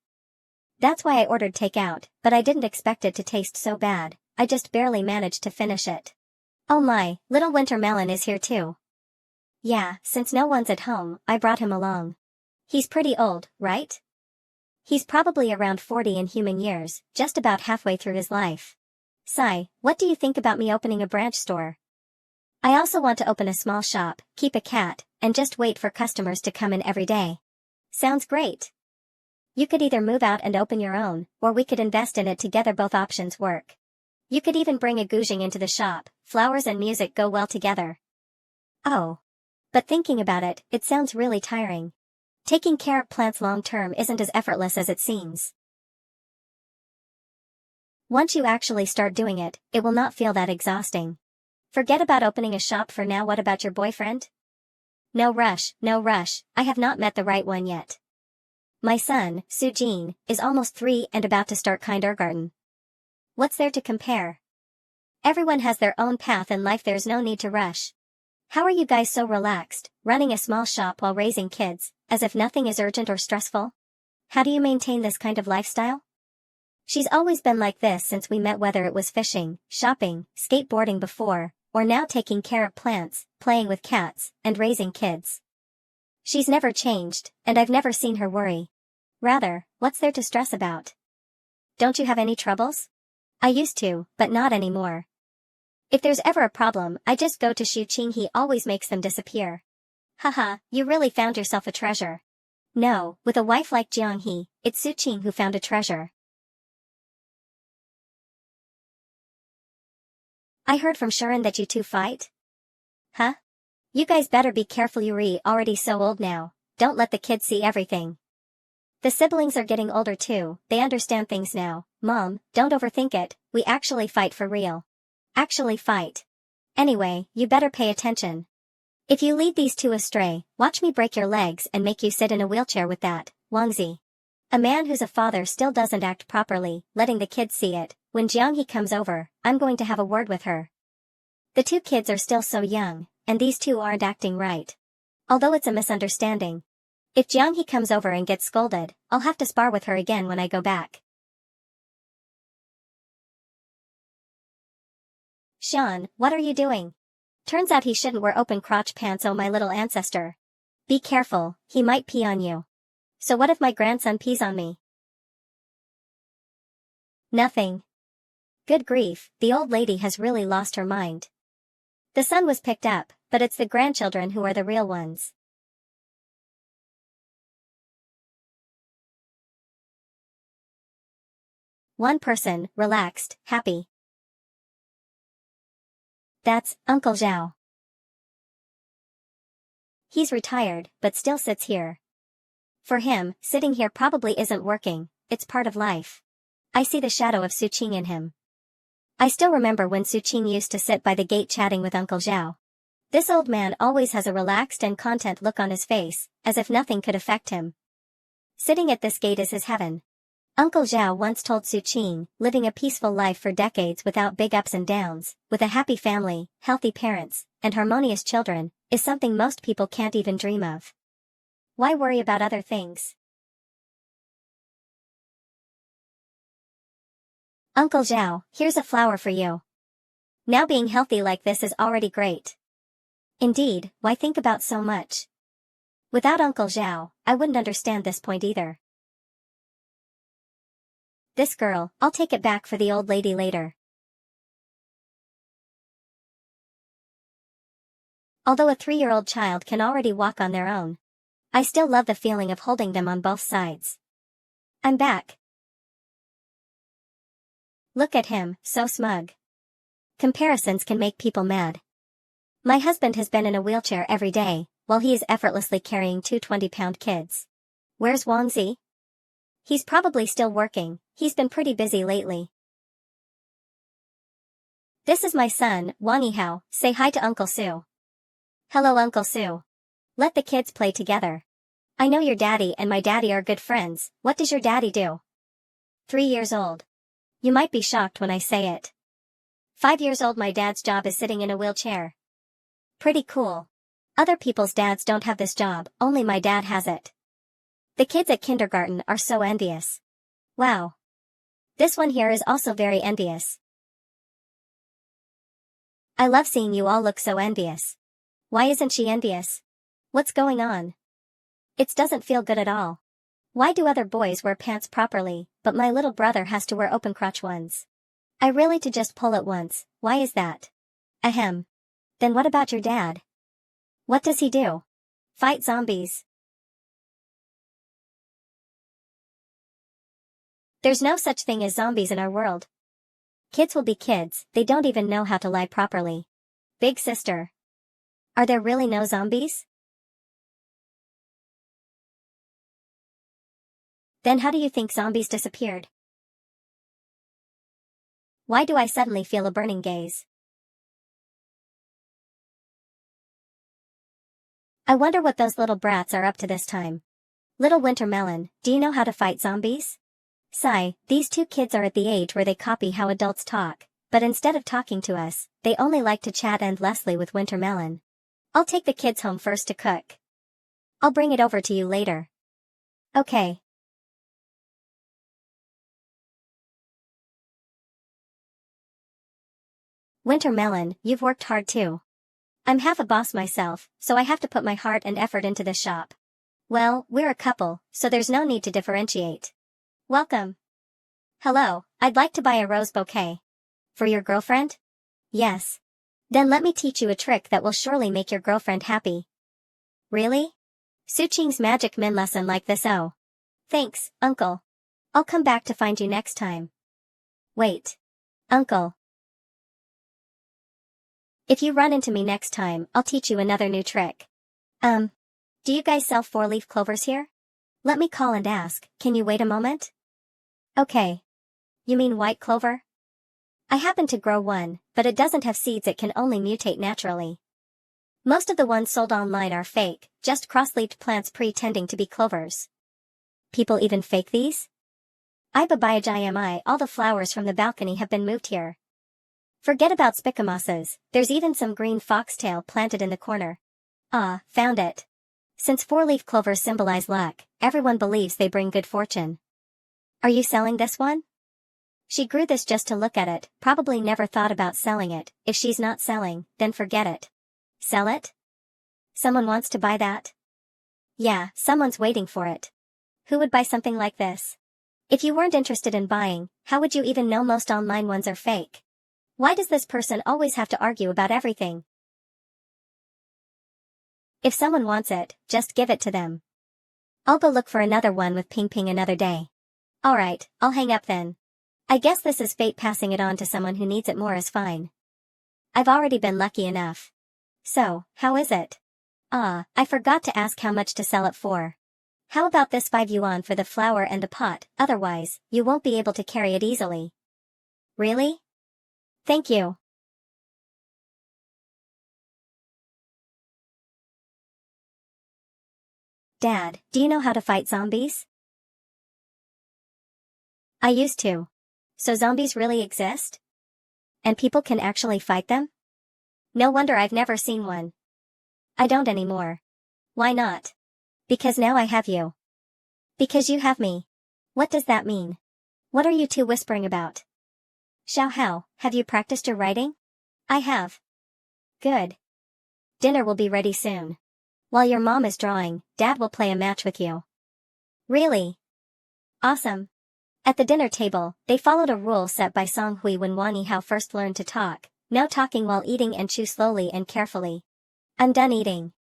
That's why I ordered takeout, but I didn't expect it to taste so bad, I just barely managed to finish it. Oh my, little winter melon is here too. Yeah, since no one's at home, I brought him along. He's pretty old, right? He's probably around 40 in human years, just about halfway through his life. Sai, what do you think about me opening a branch store? I also want to open a small shop, keep a cat, and just wait for customers to come in every day. Sounds great. You could either move out and open your own, or we could invest in it together. Both options work. You could even bring a guzheng into the shop, flowers and music go well together. Oh. But thinking about it, it sounds really tiring. Taking care of plants long term isn't as effortless as it seems. Once you actually start doing it, it will not feel that exhausting. Forget about opening a shop for now. What about your boyfriend? No rush, I have not met the right one yet. My son, Sujin, is almost 3 and about to start kindergarten. What's there to compare? Everyone has their own path in life, there's no need to rush. How are you guys so relaxed, running a small shop while raising kids, as if nothing is urgent or stressful? How do you maintain this kind of lifestyle? She's always been like this since we met, whether it was fishing, shopping, skateboarding before, or now taking care of plants, playing with cats, and raising kids. She's never changed, and I've never seen her worry. Rather, what's there to stress about? Don't you have any troubles? I used to, but not anymore. If there's ever a problem, I just go to Shuqing, he always makes them disappear. Haha, you really found yourself a treasure. No, with a wife like Jianghe, it's Suqing who found a treasure. I heard from Shirin that you two fight? Huh? You guys better be careful, Yuri already so old now, don't let the kids see everything. The siblings are getting older too, they understand things now. Mom, don't overthink it, we actually fight for real. Actually fight. Anyway, you better pay attention. If you lead these two astray, watch me break your legs and make you sit in a wheelchair with that, Wangzi. A man who's a father still doesn't act properly, letting the kids see it. When Jianghe comes over, I'm going to have a word with her. The two kids are still so young, and these two aren't acting right. Although it's a misunderstanding. If Jianghe comes over and gets scolded, I'll have to spar with her again when I go back. Sean, what are you doing? Turns out he shouldn't wear open crotch pants. Oh, my little ancestor. Be careful, he might pee on you. So what if my grandson pees on me? Nothing. Good grief, the old lady has really lost her mind. The son was picked up, but it's the grandchildren who are the real ones. One person, relaxed, happy. That's Uncle Zhao. He's retired, but still sits here. For him, sitting here probably isn't working, it's part of life. I see the shadow of Su Qing in him. I still remember when Su Qing used to sit by the gate chatting with Uncle Zhao. This old man always has a relaxed and content look on his face, as if nothing could affect him. Sitting at this gate is his heaven. Uncle Zhao once told Su Qing, living a peaceful life for decades without big ups and downs, with a happy family, healthy parents, and harmonious children, is something most people can't even dream of. Why worry about other things? Uncle Zhao, here's a flower for you. Now being healthy like this is already great. Indeed, why think about so much? Without Uncle Zhao, I wouldn't understand this point either. This girl, I'll take it back for the old lady later. Although a 3-year-old child can already walk on their own, I still love the feeling of holding them on both sides. I'm back. Look at him, so smug. Comparisons can make people mad. My husband has been in a wheelchair every day, while he is effortlessly carrying 2 20-pound kids. Where's Wangzi? He's probably still working, he's been pretty busy lately. This is my son, Wang Yihao, say hi to Uncle Su. Hello Uncle Su. Let the kids play together. I know your daddy and my daddy are good friends, what does your daddy do? 3 years old. You might be shocked when I say it. 5 years old my dad's job is sitting in a wheelchair. Pretty cool. Other people's dads don't have this job, only my dad has it. The kids at kindergarten are so envious. Wow. This one here is also very envious. I love seeing you all look so envious. Why isn't she envious? What's going on? It doesn't feel good at all. Why do other boys wear pants properly, but my little brother has to wear open crotch ones? I really to just pull it once, why is that? Ahem. Then what about your dad? What does he do? Fight zombies. There's no such thing as zombies in our world. Kids will be kids, they don't even know how to lie properly. Big sister. Are there really no zombies? Then how do you think zombies disappeared? Why do I suddenly feel a burning gaze? I wonder what those little brats are up to this time. Little Winter Melon, do you know how to fight zombies? Sigh, these 2 kids are at the age where they copy how adults talk, but instead of talking to us, they only like to chat endlessly with Winter Melon. I'll take the kids home first to cook. I'll bring it over to you later. Okay. Winter Melon, you've worked hard too. I'm half a boss myself, so I have to put my heart and effort into this shop. Well, we're a couple, so there's no need to differentiate. Welcome. Hello, I'd like to buy a rose bouquet. For your girlfriend? Yes. Then let me teach you a trick that will surely make your girlfriend happy. Really? Su Qing's magic min lesson like this. Oh. Thanks, Uncle. I'll come back to find you next time. Wait. Uncle. If you run into me next time, I'll teach you another new trick. Do you guys sell 4-leaf clovers here? Let me call and ask, can you wait a moment? Okay. You mean white clover? I happen to grow one, but it doesn't have seeds, it can only mutate naturally. Most of the ones sold online are fake, just cross-leaved plants pretending to be clovers. People even fake these? Ibabayajimi, all the flowers from the balcony have been moved here. Forget about spicamosses, there's even some green foxtail planted in the corner. Ah, found it. Since 4-leaf clovers symbolize luck, everyone believes they bring good fortune. Are you selling this one? She grew this just to look at it, probably never thought about selling it. If she's not selling, then forget it. Sell it? Someone wants to buy that? Yeah, someone's waiting for it. Who would buy something like this? If you weren't interested in buying, how would you even know most online ones are fake? Why does this person always have to argue about everything? If someone wants it, just give it to them. I'll go look for another one with Ping Ping another day. Alright, I'll hang up then. I guess this is fate passing it on to someone who needs it more is fine. I've already been lucky enough. So, how is it? Ah, I forgot to ask how much to sell it for. How about this 5 yuan for the flour and a pot, otherwise, you won't be able to carry it easily. Really? Thank you. Dad, do you know how to fight zombies? I used to. So zombies really exist? And people can actually fight them? No wonder I've never seen one. I don't anymore. Why not? Because now I have you. Because you have me. What does that mean? What are you two whispering about? Xiao Hao, have you practiced your writing? I have. Good. Dinner will be ready soon. While your mom is drawing, Dad will play a match with you. Really? Awesome. At the dinner table, they followed a rule set by Song Hui when Wani Hao first learned to talk, no talking while eating and chew slowly and carefully. I'm done eating.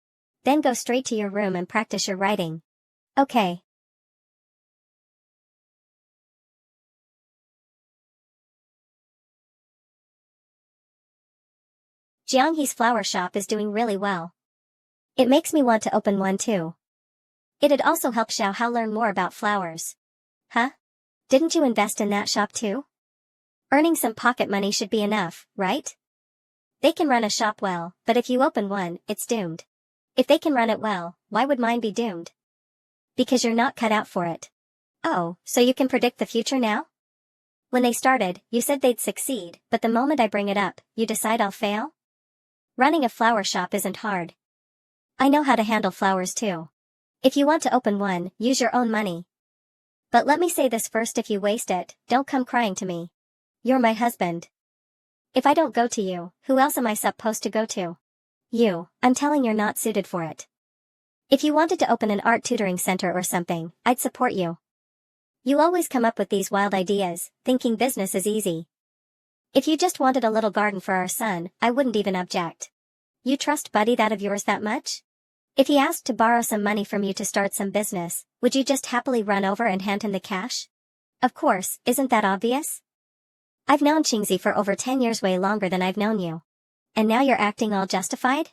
Then go straight to your room and practice your writing. Okay. Jianghe's flower shop is doing really well. It makes me want to open one too. It'd also help Xiao Hao learn more about flowers. Huh? Didn't you invest in that shop too? Earning some pocket money should be enough, right? They can run a shop well, but if you open one, it's doomed. If they can run it well, why would mine be doomed? Because you're not cut out for it. Oh, so you can predict the future now? When they started, you said they'd succeed, but the moment I bring it up, you decide I'll fail? Running a flower shop isn't hard. I know how to handle flowers too. If you want to open one, use your own money. But let me say this first, if you waste it, don't come crying to me. You're my husband. If I don't go to you, who else am I supposed to go to? You. I'm telling you're not suited for it. If you wanted to open an art tutoring center or something, I'd support you. You always come up with these wild ideas, thinking business is easy. If you just wanted a little garden for our son, I wouldn't even object. You trust Buddy that of yours that much? If he asked to borrow some money from you to start some business, would you just happily run over and hand him the cash? Of course, isn't that obvious? I've known Qingzi for over 10 years, way longer than I've known you. And now you're acting all justified?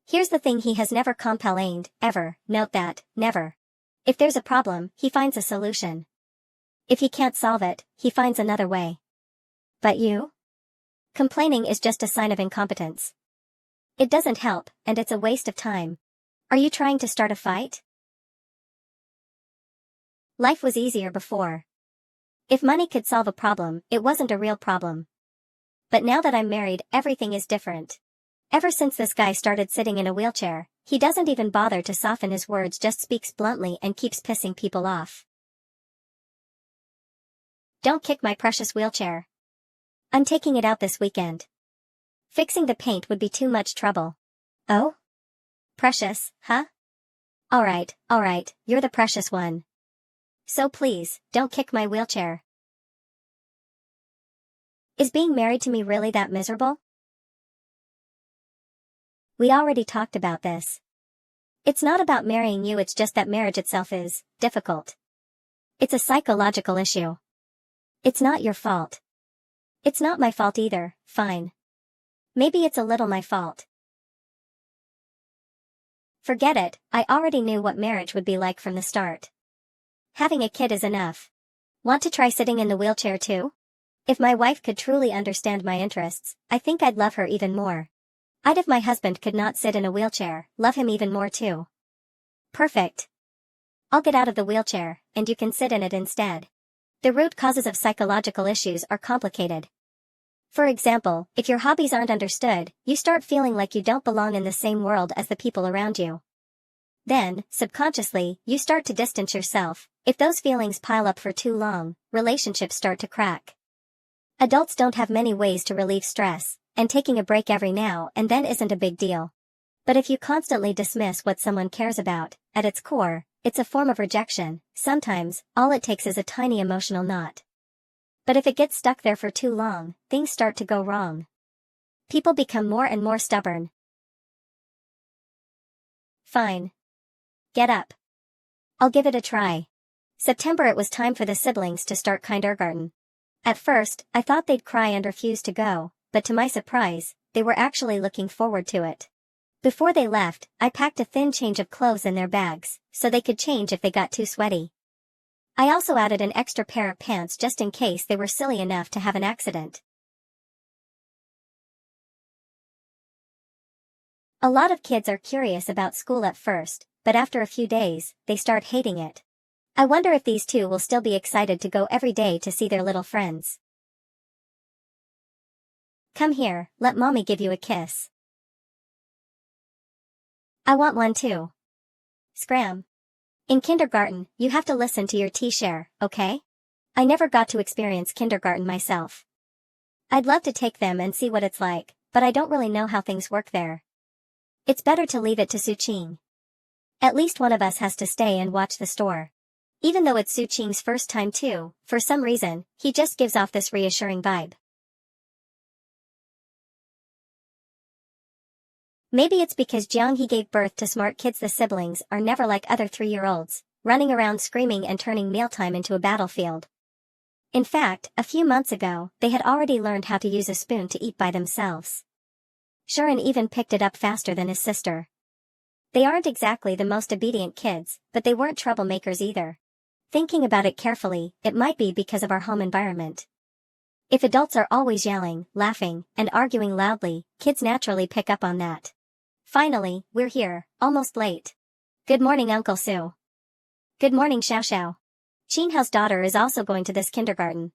Here's the thing, he has never complained, ever, note that, never. If there's a problem, he finds a solution. If he can't solve it, he finds another way. But you? Complaining is just a sign of incompetence. It doesn't help, and it's a waste of time. Are you trying to start a fight? Life was easier before. If money could solve a problem, it wasn't a real problem. But now that I'm married, everything is different. Ever since this guy started sitting in a wheelchair, he doesn't even bother to soften his words, just speaks bluntly and keeps pissing people off. Don't kick my precious wheelchair. I'm taking it out this weekend. Fixing the paint would be too much trouble. Oh? Precious, huh? Alright, you're the precious one. So please, don't kick my wheelchair. Is being married to me really that miserable? We already talked about this. It's not about marrying you, it's just that marriage itself is difficult. It's a psychological issue. It's not your fault. It's not my fault either, fine. Maybe it's a little my fault. Forget it, I already knew what marriage would be like from the start. Having a kid is enough. Want to try sitting in the wheelchair too? If my wife could truly understand my interests, I think I'd love her even more. If my husband could not sit in a wheelchair, love him even more too. Perfect. I'll get out of the wheelchair, and you can sit in it instead. The root causes of psychological issues are complicated. For example, if your hobbies aren't understood, you start feeling like you don't belong in the same world as the people around you. Then, subconsciously, you start to distance yourself. If those feelings pile up for too long, relationships start to crack. Adults don't have many ways to relieve stress, and taking a break every now and then isn't a big deal. But if you constantly dismiss what someone cares about, at its core, it's a form of rejection. Sometimes, all it takes is a tiny emotional knot. But if it gets stuck there for too long, things start to go wrong. People become more and more stubborn. Fine. Get up. I'll give it a try. September, it was time for the siblings to start kindergarten. At first, I thought they'd cry and refuse to go, but to my surprise, they were actually looking forward to it. Before they left, I packed a thin change of clothes in their bags, so they could change if they got too sweaty. I also added an extra pair of pants just in case they were silly enough to have an accident. A lot of kids are curious about school at first, but after a few days, they start hating it. I wonder if these two will still be excited to go every day to see their little friends. Come here, let mommy give you a kiss. I want one too. Scram. In kindergarten, you have to listen to your teacher, okay? I never got to experience kindergarten myself. I'd love to take them and see what it's like, but I don't really know how things work there. It's better to leave it to Su-ching. At least one of us has to stay and watch the store. Even though it's Su-ching's first time too, for some reason, he just gives off this reassuring vibe. Maybe it's because Jiang-hee gave birth to smart kids. The siblings are never like other 3-year-olds, running around screaming and turning mealtime into a battlefield. In fact, a few months ago, they had already learned how to use a spoon to eat by themselves. Sharon even picked it up faster than his sister. They aren't exactly the most obedient kids, but they weren't troublemakers either. Thinking about it carefully, it might be because of our home environment. If adults are always yelling, laughing, and arguing loudly, kids naturally pick up on that. Finally, we're here, almost late. Good morning, Uncle Sue. Good morning, Xiao Xiao. Qinhao's daughter is also going to this kindergarten.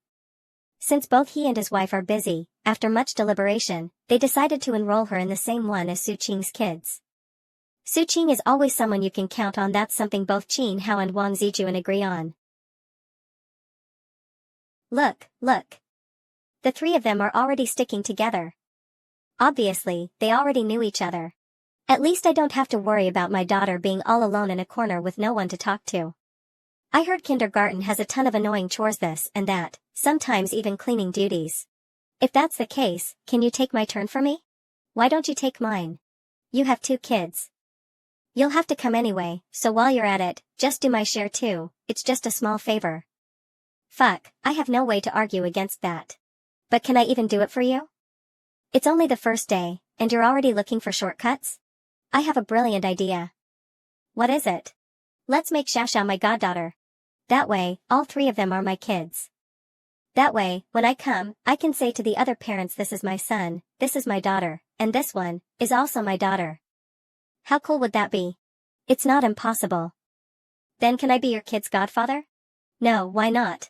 Since both he and his wife are busy, after much deliberation, they decided to enroll her in the same one as Su-ching's kids. Su-ching is always someone you can count on. That's something both Qinhao and Wang Zijun agree on. Look. The three of them are already sticking together. Obviously, they already knew each other. At least I don't have to worry about my daughter being all alone in a corner with no one to talk to. I heard kindergarten has a ton of annoying chores, this and that, sometimes even cleaning duties. If that's the case, can you take my turn for me? Why don't you take mine? You have 2 kids. You'll have to come anyway, so while you're at it, just do my share too. It's just a small favor. Fuck, I have no way to argue against that. But can I even do it for you? It's only the first day, and you're already looking for shortcuts? I have a brilliant idea. What is it? Let's make Xiaoxiao my goddaughter. That way, all 3 of them are my kids. That way, when I come, I can say to the other parents, this is my son, this is my daughter, and this one is also my daughter. How cool would that be? It's not impossible. Then can I be your kid's godfather? No, why not?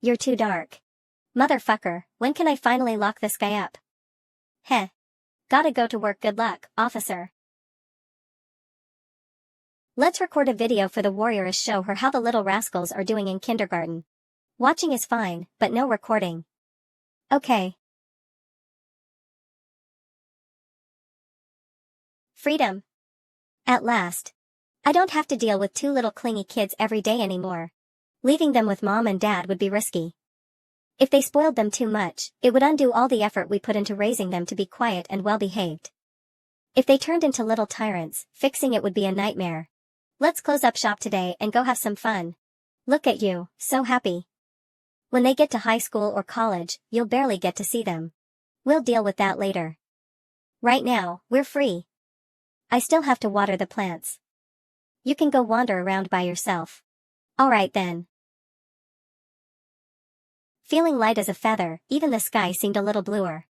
You're too dark. Motherfucker, when can I finally lock this guy up? Heh. Gotta go to work. Good luck, officer. Let's record a video for the warriors, show her how the little rascals are doing in kindergarten. Watching is fine, but no recording. Okay. Freedom. At last. I don't have to deal with 2 little clingy kids every day anymore. Leaving them with mom and dad would be risky. If they spoiled them too much, it would undo all the effort we put into raising them to be quiet and well-behaved. If they turned into little tyrants, fixing it would be a nightmare. Let's close up shop today and go have some fun. Look at you, so happy. When they get to high school or college, you'll barely get to see them. We'll deal with that later. Right now, we're free. I still have to water the plants. You can go wander around by yourself. Alright then. Feeling light as a feather, even the sky seemed a little bluer.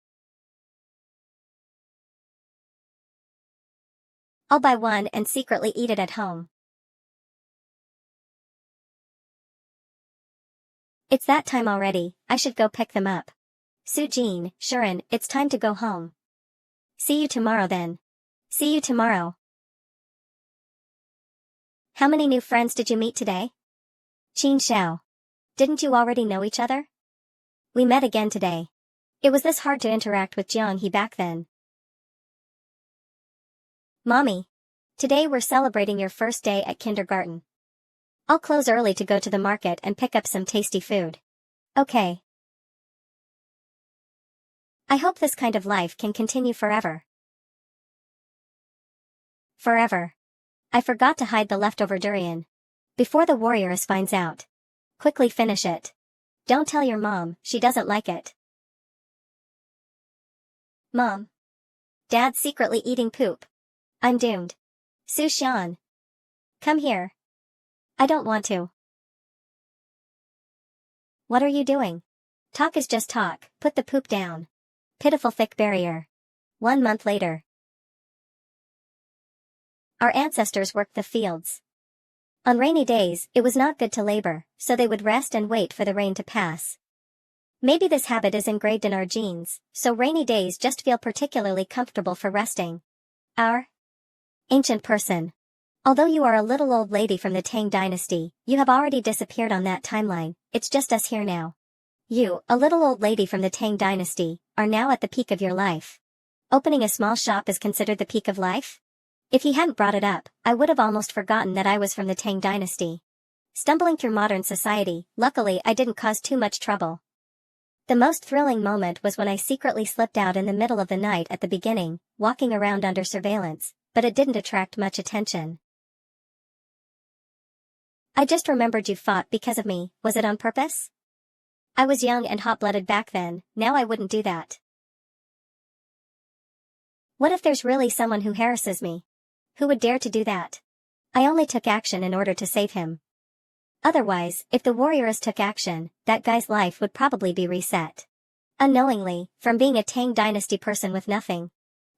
I'll buy one and secretly eat it at home. It's that time already, I should go pick them up. Su-jin, Sharon, it's time to go home. See you tomorrow then. See you tomorrow. How many new friends did you meet today? Qin Xiao. Didn't you already know each other? We met again today. It was this hard to interact with Jiang-hee back then. Mommy. Today we're celebrating your first day at kindergarten. I'll close early to go to the market and pick up some tasty food. Okay. I hope this kind of life can continue forever. Forever. I forgot to hide the leftover durian. Before the warrioress finds out. Quickly finish it. Don't tell your mom, she doesn't like it. Mom. Dad's secretly eating poop. I'm doomed. Su-Xian. Come here. I don't want to. What are you doing? Talk is just talk, put the poop down. Pitiful thick barrier. 1 month later. Our ancestors worked the fields. On rainy days, it was not good to labor, so they would rest and wait for the rain to pass. Maybe this habit is engraved in our genes, so rainy days just feel particularly comfortable for resting. Our ancient person. Although you are a little old lady from the Tang dynasty, you have already disappeared on that timeline, it's just us here now. You, a little old lady from the Tang dynasty, are now at the peak of your life. Opening a small shop is considered the peak of life? If he hadn't brought it up, I would have almost forgotten that I was from the Tang dynasty. Stumbling through modern society, luckily I didn't cause too much trouble. The most thrilling moment was when I secretly slipped out in the middle of the night at the beginning, walking around under surveillance, but it didn't attract much attention. I just remembered you fought because of me, was it on purpose? I was young and hot-blooded back then, now I wouldn't do that. What if there's really someone who harasses me? Who would dare to do that? I only took action in order to save him. Otherwise, if the warrioress took action, that guy's life would probably be reset. Unknowingly, from being a Tang dynasty person with nothing,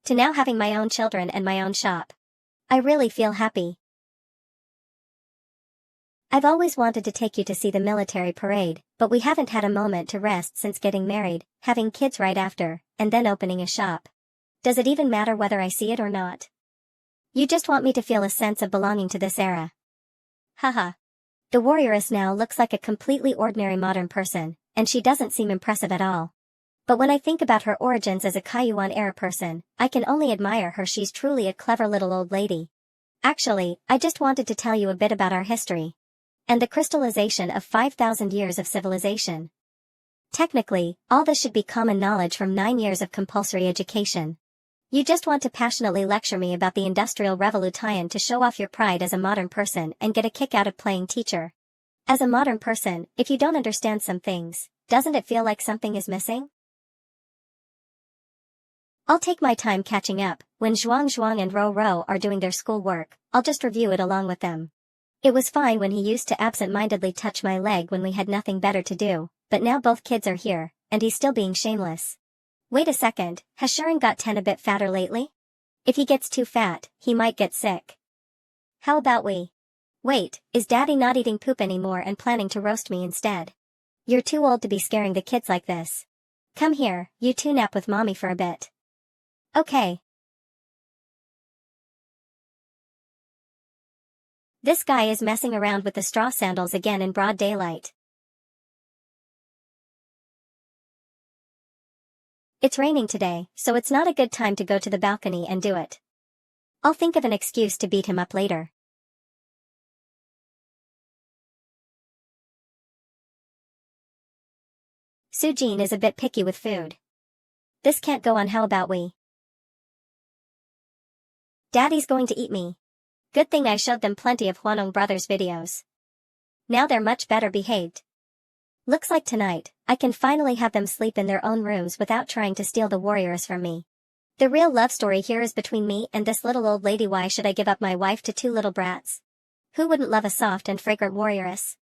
to now having my own children and my own shop. I really feel happy. I've always wanted to take you to see the military parade, but we haven't had a moment to rest since getting married, having kids right after, and then opening a shop. Does it even matter whether I see it or not? You just want me to feel a sense of belonging to this era. Haha. The warrioress now looks like a completely ordinary modern person, and she doesn't seem impressive at all. But when I think about her origins as a Kaiyuan era person, I can only admire her. She's truly a clever little old lady. Actually, I just wanted to tell you a bit about our history. And the crystallization of 5,000 years of civilization. Technically, all this should be common knowledge from 9 years of compulsory education. You just want to passionately lecture me about the Industrial Revolution to show off your pride as a modern person and get a kick out of playing teacher. As a modern person, if you don't understand some things, doesn't it feel like something is missing? I'll take my time catching up. When Zhuang and Ro are doing their schoolwork, I'll just review it along with them. It was fine when he used to absent-mindedly touch my leg when we had nothing better to do, but now both kids are here, and he's still being shameless. Wait a second, has Sharon got 10 a bit fatter lately? If he gets too fat, he might get sick. How about we? Wait, is Daddy not eating poop anymore and planning to roast me instead? You're too old to be scaring the kids like this. Come here, you two nap with Mommy for a bit. Okay. This guy is messing around with the straw sandals again in broad daylight. It's raining today, so it's not a good time to go to the balcony and do it. I'll think of an excuse to beat him up later. Sujin is a bit picky with food. This can't go on. How about we? Daddy's going to eat me. Good thing I showed them plenty of Huanong Brothers videos. Now they're much better behaved. Looks like tonight, I can finally have them sleep in their own rooms without trying to steal the warriors from me. The real love story here is between me and this little old lady. Why should I give up my wife to 2 little brats? Who wouldn't love a soft and fragrant warrioress?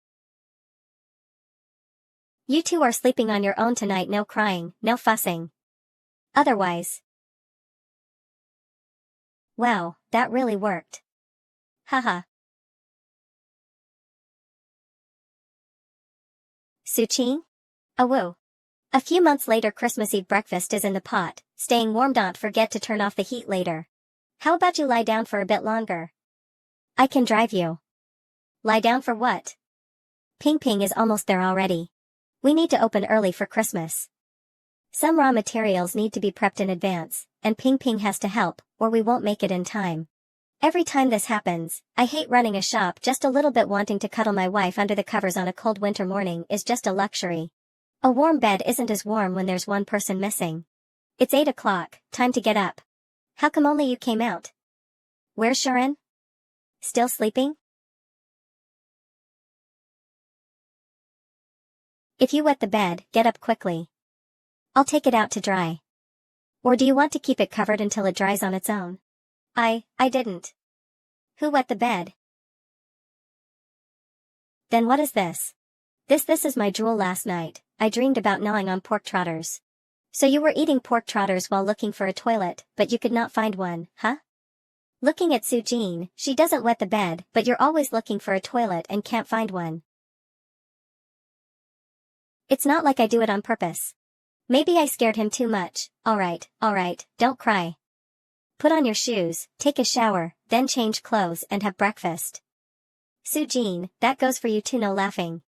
You two are sleeping on your own tonight. No crying, no fussing. Otherwise. Wow, that really worked. Haha. Suqing? Awoo. A few months later, Christmas Eve breakfast is in the pot, staying warm. Don't forget to turn off the heat later. How about you lie down for a bit longer? I can drive you. Lie down for what? Ping Ping is almost there already. We need to open early for Christmas. Some raw materials need to be prepped in advance, and Ping Ping has to help, or we won't make it in time. Every time this happens, I hate running a shop just a little bit. Wanting to cuddle my wife under the covers on a cold winter morning is just a luxury. A warm bed isn't as warm when there's one person missing. It's 8 o'clock, time to get up. How come only you came out? Where's Sharon? Still sleeping? If you wet the bed, get up quickly. I'll take it out to dry. Or do you want to keep it covered until it dries on its own? I didn't. Who wet the bed? Then what is this? This is my drool last night. I dreamed about gnawing on pork trotters. So you were eating pork trotters while looking for a toilet, but you could not find one, huh? Looking at Sujin, she doesn't wet the bed, but you're always looking for a toilet and can't find one. It's not like I do it on purpose. Maybe I scared him too much. Alright, don't cry. Put on your shoes, take a shower, then change clothes and have breakfast. Sujin, that goes for you too, no laughing.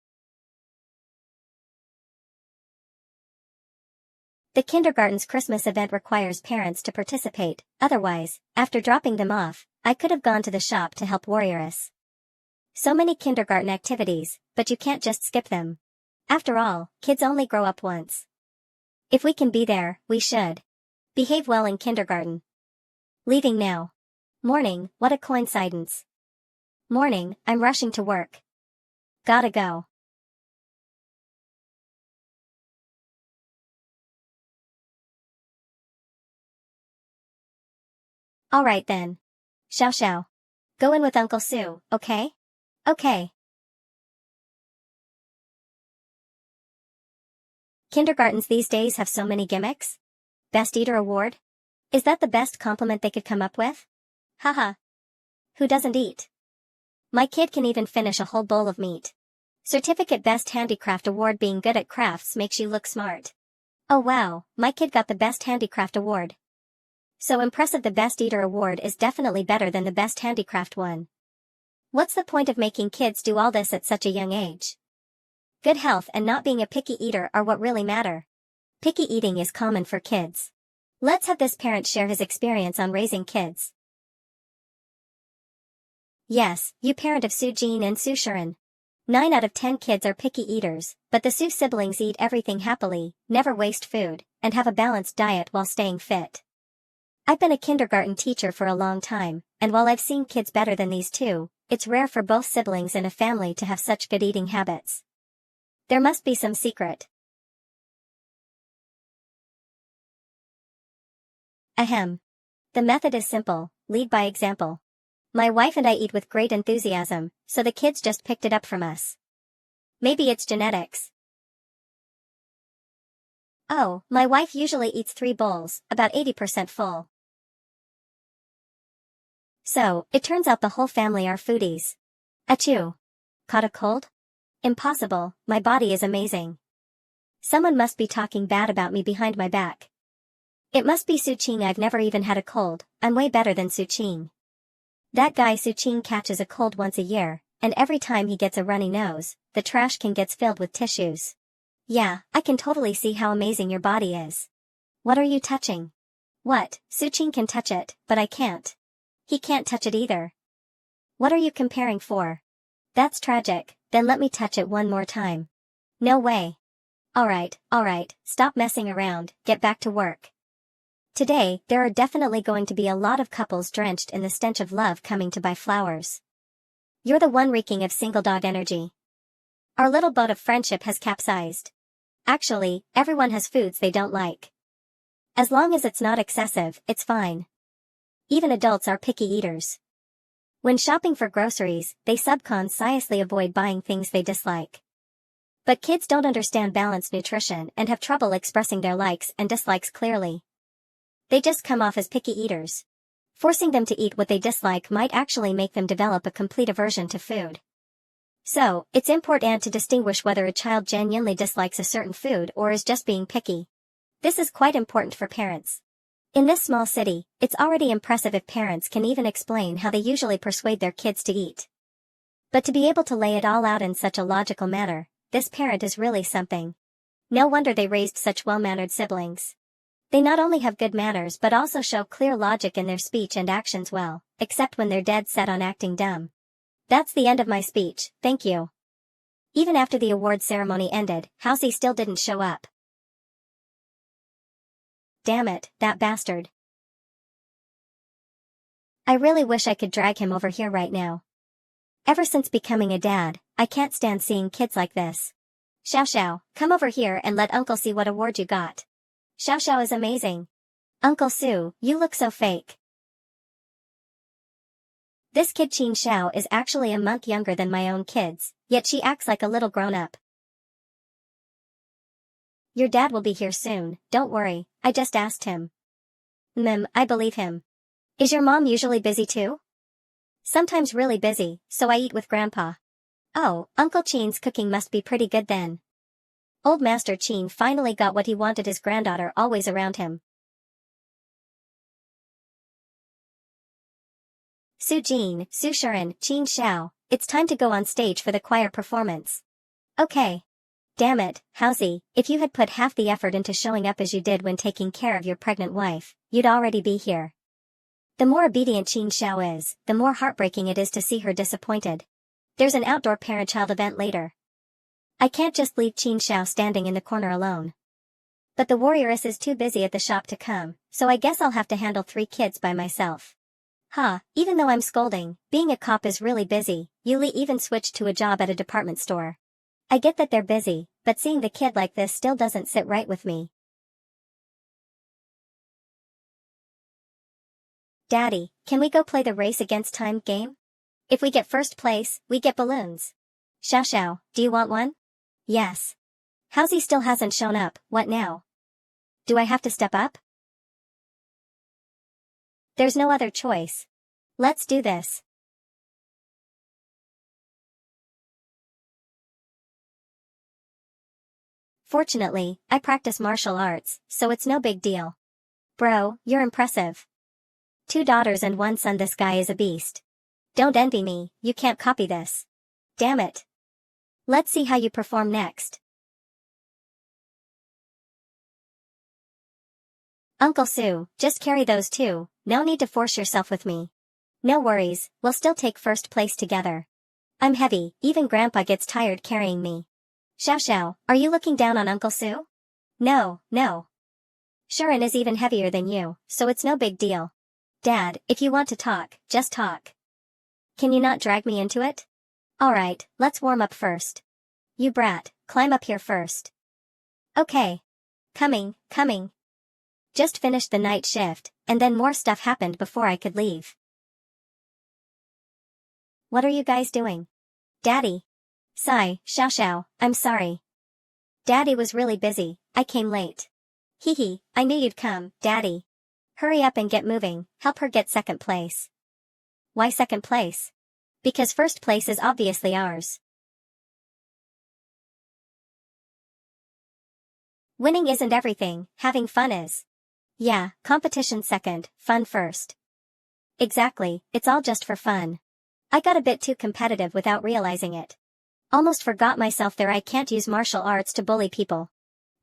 The kindergarten's Christmas event requires parents to participate, otherwise, after dropping them off, I could have gone to the shop to help Warrioress. So many kindergarten activities, but you can't just skip them. After all, kids only grow up once. If we can be there, we should. Behave well in kindergarten. Leaving now. Morning, what a coincidence. Morning, I'm rushing to work. Gotta go. Alright then. Xiao. Go in with Uncle Sue, okay? Okay. Kindergartens these days have so many gimmicks? Best Eater Award? Is that the best compliment they could come up with? Haha. Who doesn't eat? My kid can even finish a whole bowl of meat. Certificate Best Handicraft Award. Being good at crafts makes you look smart. Oh wow, my kid got the Best Handicraft Award. So impressive. The Best Eater Award is definitely better than the Best Handicraft one. What's the point of making kids do all this at such a young age? Good health and not being a picky eater are what really matter. Picky eating is common for kids. Let's have this parent share his experience on raising kids. Yes, you parent of Sujin and Sushirin. 9 out of 10 kids are picky eaters, but the Su siblings eat everything happily, never waste food, and have a balanced diet while staying fit. I've been a kindergarten teacher for a long time, and while I've seen kids better than these two, it's rare for both siblings in a family to have such good eating habits. There must be some secret. Ahem. The method is simple, lead by example. My wife and I eat with great enthusiasm, so the kids just picked it up from us. Maybe it's genetics. Oh, my wife usually eats 3 bowls, about 80% full. So, it turns out the whole family are foodies. Achoo. Caught a cold? Impossible, my body is amazing. Someone must be talking bad about me behind my back. It must be Suqing. I've never even had a cold, I'm way better than Suqing. That guy Suqing catches a cold once a year, and every time he gets a runny nose, the trash can gets filled with tissues. Yeah, I can totally see how amazing your body is. What are you touching? What, Suqing can touch it, but I can't. He can't touch it either. What are you comparing for? That's tragic, then let me touch it one more time. No way. Alright, stop messing around, get back to work. Today, there are definitely going to be a lot of couples drenched in the stench of love coming to buy flowers. You're the one reeking of single dog energy. Our little boat of friendship has capsized. Actually, everyone has foods they don't like. As long as it's not excessive, it's fine. Even adults are picky eaters. When shopping for groceries, they subconsciously avoid buying things they dislike. But kids don't understand balanced nutrition and have trouble expressing their likes and dislikes clearly. They just come off as picky eaters. Forcing them to eat what they dislike might actually make them develop a complete aversion to food. So, it's important to distinguish whether a child genuinely dislikes a certain food or is just being picky. This is quite important for parents. In this small city, it's already impressive if parents can even explain how they usually persuade their kids to eat. But to be able to lay it all out in such a logical manner, this parent is really something. No wonder they raised such well-mannered siblings. They not only have good manners but also show clear logic in their speech and actions well, except when they're dead set on acting dumb. That's the end of my speech, thank you. Even after the award ceremony ended, Housey still didn't show up. Damn it, that bastard. I really wish I could drag him over here right now. Ever since becoming a dad, I can't stand seeing kids like this. Xiao Xiao, come over here and let Uncle see what award you got. Xiao Xiao is amazing. Uncle Su, you look so fake. This kid Qin Xiao is actually a month younger than my own kids, yet she acts like a little grown-up. Your dad will be here soon, don't worry, I just asked him. I believe him. Is your mom usually busy too? Sometimes really busy, so I eat with Grandpa. Oh, Uncle Qin's cooking must be pretty good then. Old Master Qin finally got what he wanted, his granddaughter always around him. Su Jin, Su Shuren, Qin Xiao, it's time to go on stage for the choir performance. Okay. Damn it, Housie, if you had put half the effort into showing up as you did when taking care of your pregnant wife, you'd already be here. The more obedient Qin Xiao is, the more heartbreaking it is to see her disappointed. There's an outdoor parent-child event later. I can't just leave Qin Xiao standing in the corner alone. But the warrioress is too busy at the shop to come, so I guess I'll have to handle 3 kids by myself. Even though I'm scolding, being a cop is really busy. Yuli even switched to a job at a department store. I get that they're busy, but seeing the kid like this still doesn't sit right with me. Daddy, can we go play the race against time game? If we get first place, we get balloons. Xiao Xiao, do you want one? Yes. Housie still hasn't shown up, what now? Do I have to step up? There's no other choice. Let's do this. Fortunately, I practice martial arts, so it's no big deal. Bro, you're impressive. 2 daughters and 1 son, this guy is a beast. Don't envy me, you can't copy this. Damn it. Let's see how you perform next. Uncle Su, just carry those 2, no need to force yourself with me. No worries, we'll still take first place together. I'm heavy, even Grandpa gets tired carrying me. Xiao Xiao, are you looking down on Uncle Su? No. Shuren is even heavier than you, so it's no big deal. Dad, if you want to talk, just talk. Can you not drag me into it? Alright, let's warm up first. You brat, climb up here first. Okay. Coming. Just finished the night shift, and then more stuff happened before I could leave. What are you guys doing? Daddy. Sigh, Xiao Xiao, I'm sorry. Daddy was really busy, I came late. Hee, I knew you'd come, Daddy. Hurry up and get moving, help her get second place. Why second place? Because first place is obviously ours. Winning isn't everything, having fun is. Yeah, competition second, fun first. Exactly, it's all just for fun. I got a bit too competitive without realizing it. Almost forgot myself there. I can't use martial arts to bully people.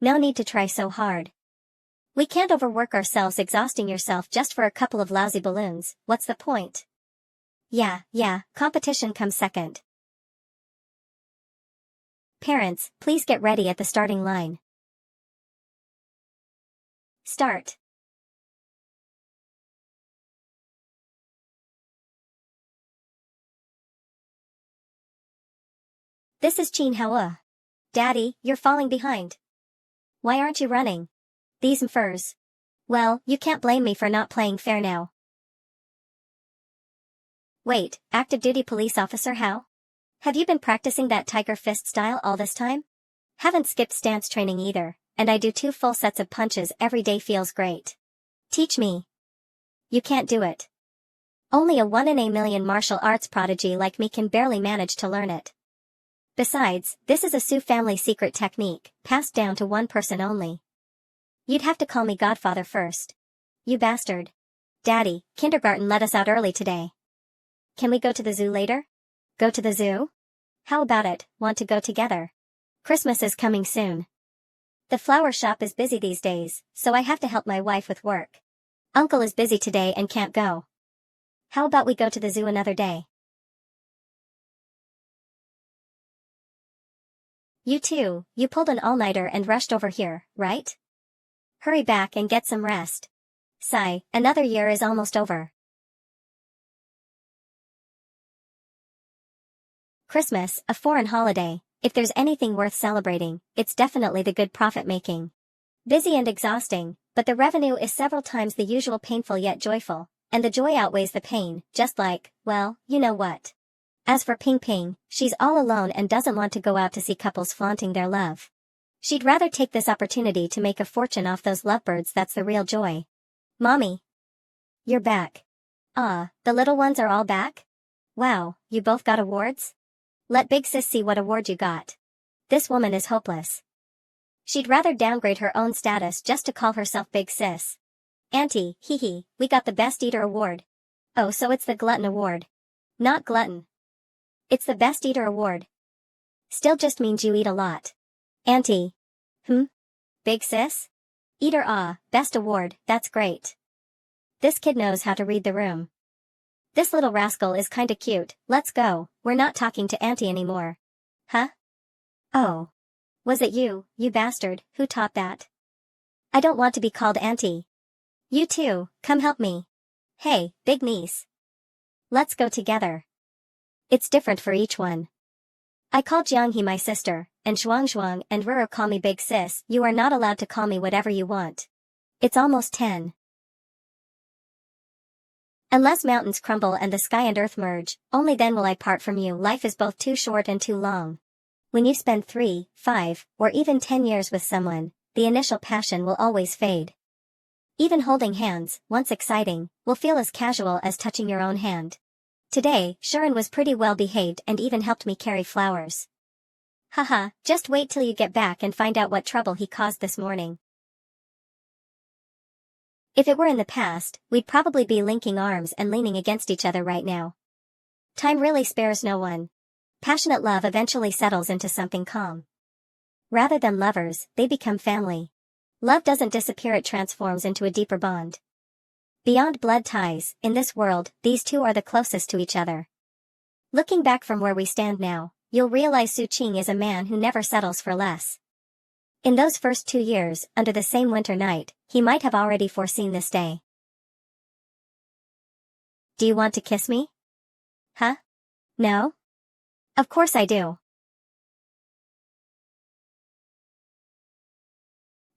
No need to try so hard. We can't overwork ourselves exhausting yourself just for a couple of lousy balloons, what's the point? Yeah, competition comes second. Parents, please get ready at the starting line. Start. This is Qin Hua. Daddy, you're falling behind. Why aren't you running? These furs. Well, you can't blame me for not playing fair now. Wait, active duty police officer how? Have you been practicing that tiger fist style all this time? Haven't skipped stance training either, and I do 2 full sets of punches every day, feels great. Teach me. You can't do it. Only a 1 in a million martial arts prodigy like me can barely manage to learn it. Besides, this is a Su family secret technique, passed down to one person only. You'd have to call me Godfather first. You bastard. Daddy, kindergarten let us out early today. Can we go to the zoo later? Go to the zoo? How about it, want to go together? Christmas is coming soon. The flower shop is busy these days, so I have to help my wife with work. Uncle is busy today and can't go. How about we go to the zoo another day? You too, you pulled an all-nighter and rushed over here, right? Hurry back and get some rest. Sigh, another year is almost over. Christmas, a foreign holiday, If there's anything worth celebrating, it's definitely the good profit making. Busy and exhausting, but the revenue is several times the usual, painful yet joyful, and the joy outweighs the pain, just like, well, you know what. As for Ping Ping, she's all alone and doesn't want to go out to see couples flaunting their love. She'd rather take this opportunity to make a fortune off those lovebirds. That's the real joy. Mommy. You're back. Ah, the little ones are all back? Wow, you both got awards? Let Big Sis see what award you got. This woman is hopeless. She'd rather downgrade her own status just to call herself Big Sis. Auntie, hee hee, we got the Best Eater award. Oh, so it's the Glutton award. Not glutton. It's the Best Eater award. Still just means you eat a lot. Auntie. Big Sis? Eater, ah, Best award, that's great. This kid knows how to read the room. This little rascal is kinda cute, let's go, we're not talking to Auntie anymore. Huh? Oh. Was it you, you bastard, who taught that? I don't want to be called Auntie. You too, come help me. Hey, big niece. Let's go together. It's different for each one. I call Jianghe my sister, and Zhuang and Ruru call me Big Sis. You are not allowed to call me whatever you want. It's almost 10. Unless mountains crumble and the sky and earth merge, only then will I part from you. Life is both too short and too long. When you spend 3, 5, or even 10 years with someone, the initial passion will always fade. Even holding hands, once exciting, will feel as casual as touching your own hand. Today, Sharon was pretty well behaved and even helped me carry flowers. Haha, just wait till you get back and find out what trouble he caused this morning. If it were in the past, we'd probably be linking arms and leaning against each other right now. Time really spares no one. Passionate love eventually settles into something calm. Rather than lovers, they become family. Love doesn't disappear, it transforms into a deeper bond. Beyond blood ties, in this world, these two are the closest to each other. Looking back from where we stand now, you'll realize Su Qing is a man who never settles for less. In those first 2 years, under the same winter night, he might have already foreseen this day. Do you want to kiss me? Huh? No? Of course I do.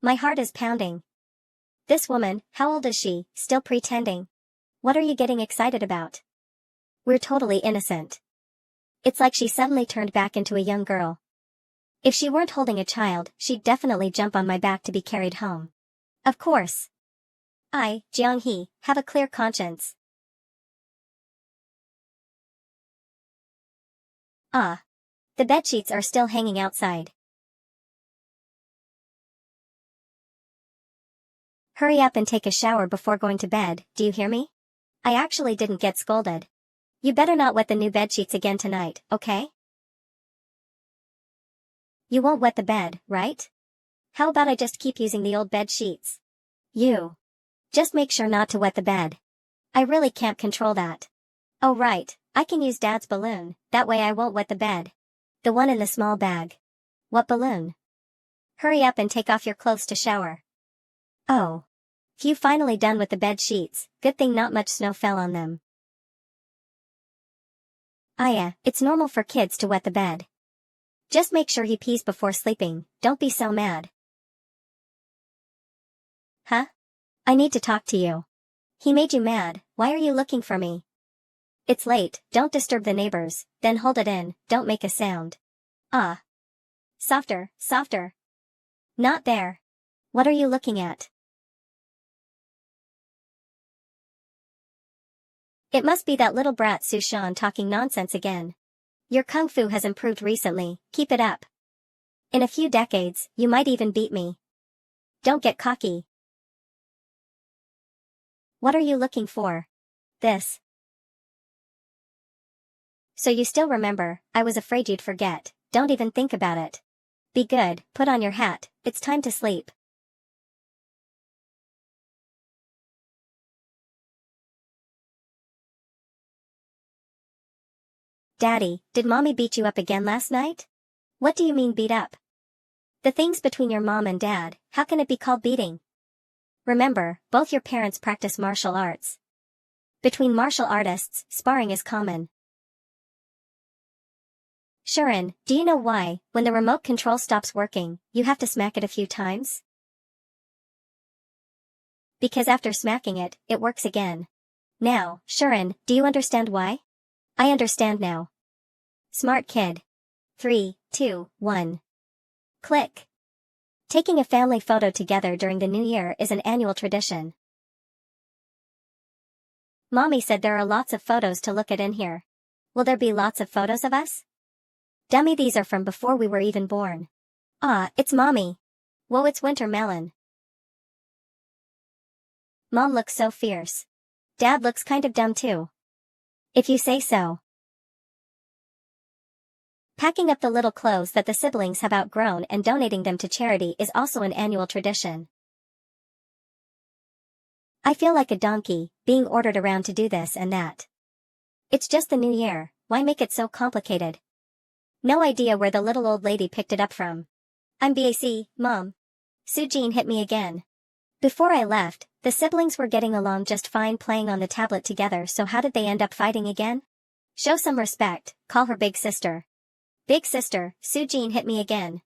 My heart is pounding. This woman, how old is she, still pretending? What are you getting excited about? We're totally innocent. It's like she suddenly turned back into a young girl. If she weren't holding a child, she'd definitely jump on my back to be carried home. Of course. I, Jianghe, have a clear conscience. Ah. The bedsheets are still hanging outside. Hurry up and take a shower before going to bed, do you hear me? I actually didn't get scolded. You better not wet the new bedsheets again tonight, okay? You won't wet the bed, right? How about I just keep using the old bed sheets? You. Just make sure not to wet the bed. I really can't control that. Oh right, I can use Dad's balloon, that way I won't wet the bed. The one in the small bag. What balloon? Hurry up and take off your clothes to shower. Oh. Phew, finally done with the bed sheets, good thing not much snow fell on them. Yeah, it's normal for kids to wet the bed. Just make sure he pees before sleeping, don't be so mad. Huh? I need to talk to you. He made you mad, why are you looking for me? It's late, don't disturb the neighbors, then hold it in, don't make a sound. Ah. Softer, softer. Not there. What are you looking at? It must be that little brat Su Shan talking nonsense again. Your kung fu has improved recently, keep it up. In a few decades, you might even beat me. Don't get cocky. What are you looking for? This. So you still remember, I was afraid you'd forget, don't even think about it. Be good, put on your hat, it's time to sleep. Daddy, did Mommy beat you up again last night? What do you mean beat up? The things between your mom and dad, how can it be called beating? Remember, both your parents practice martial arts. Between martial artists, sparring is common. Sharon, do you know why, when the remote control stops working, you have to smack it a few times? Because after smacking it, it works again. Now, Sharon, do you understand why? I understand now. Smart kid. 3, 2, 1. Click. Taking a family photo together during the new year is an annual tradition. Mommy said there are lots of photos to look at in here. Will there be lots of photos of us? Dummy, these are from before we were even born. Ah, it's Mommy. Whoa, it's Winter Melon. Mom looks so fierce. Dad looks kind of dumb too. If you say so. Packing up the little clothes that the siblings have outgrown and donating them to charity is also an annual tradition. I feel like a donkey, being ordered around to do this and that. It's just the new year, why make it so complicated? No idea where the little old lady picked it up from. I'm BAC, Mom. Sujin hit me again. Before I left, the siblings were getting along just fine playing on the tablet together, so how did they end up fighting again? Show some respect, call her big sister. Big sister, Sujin hit me again.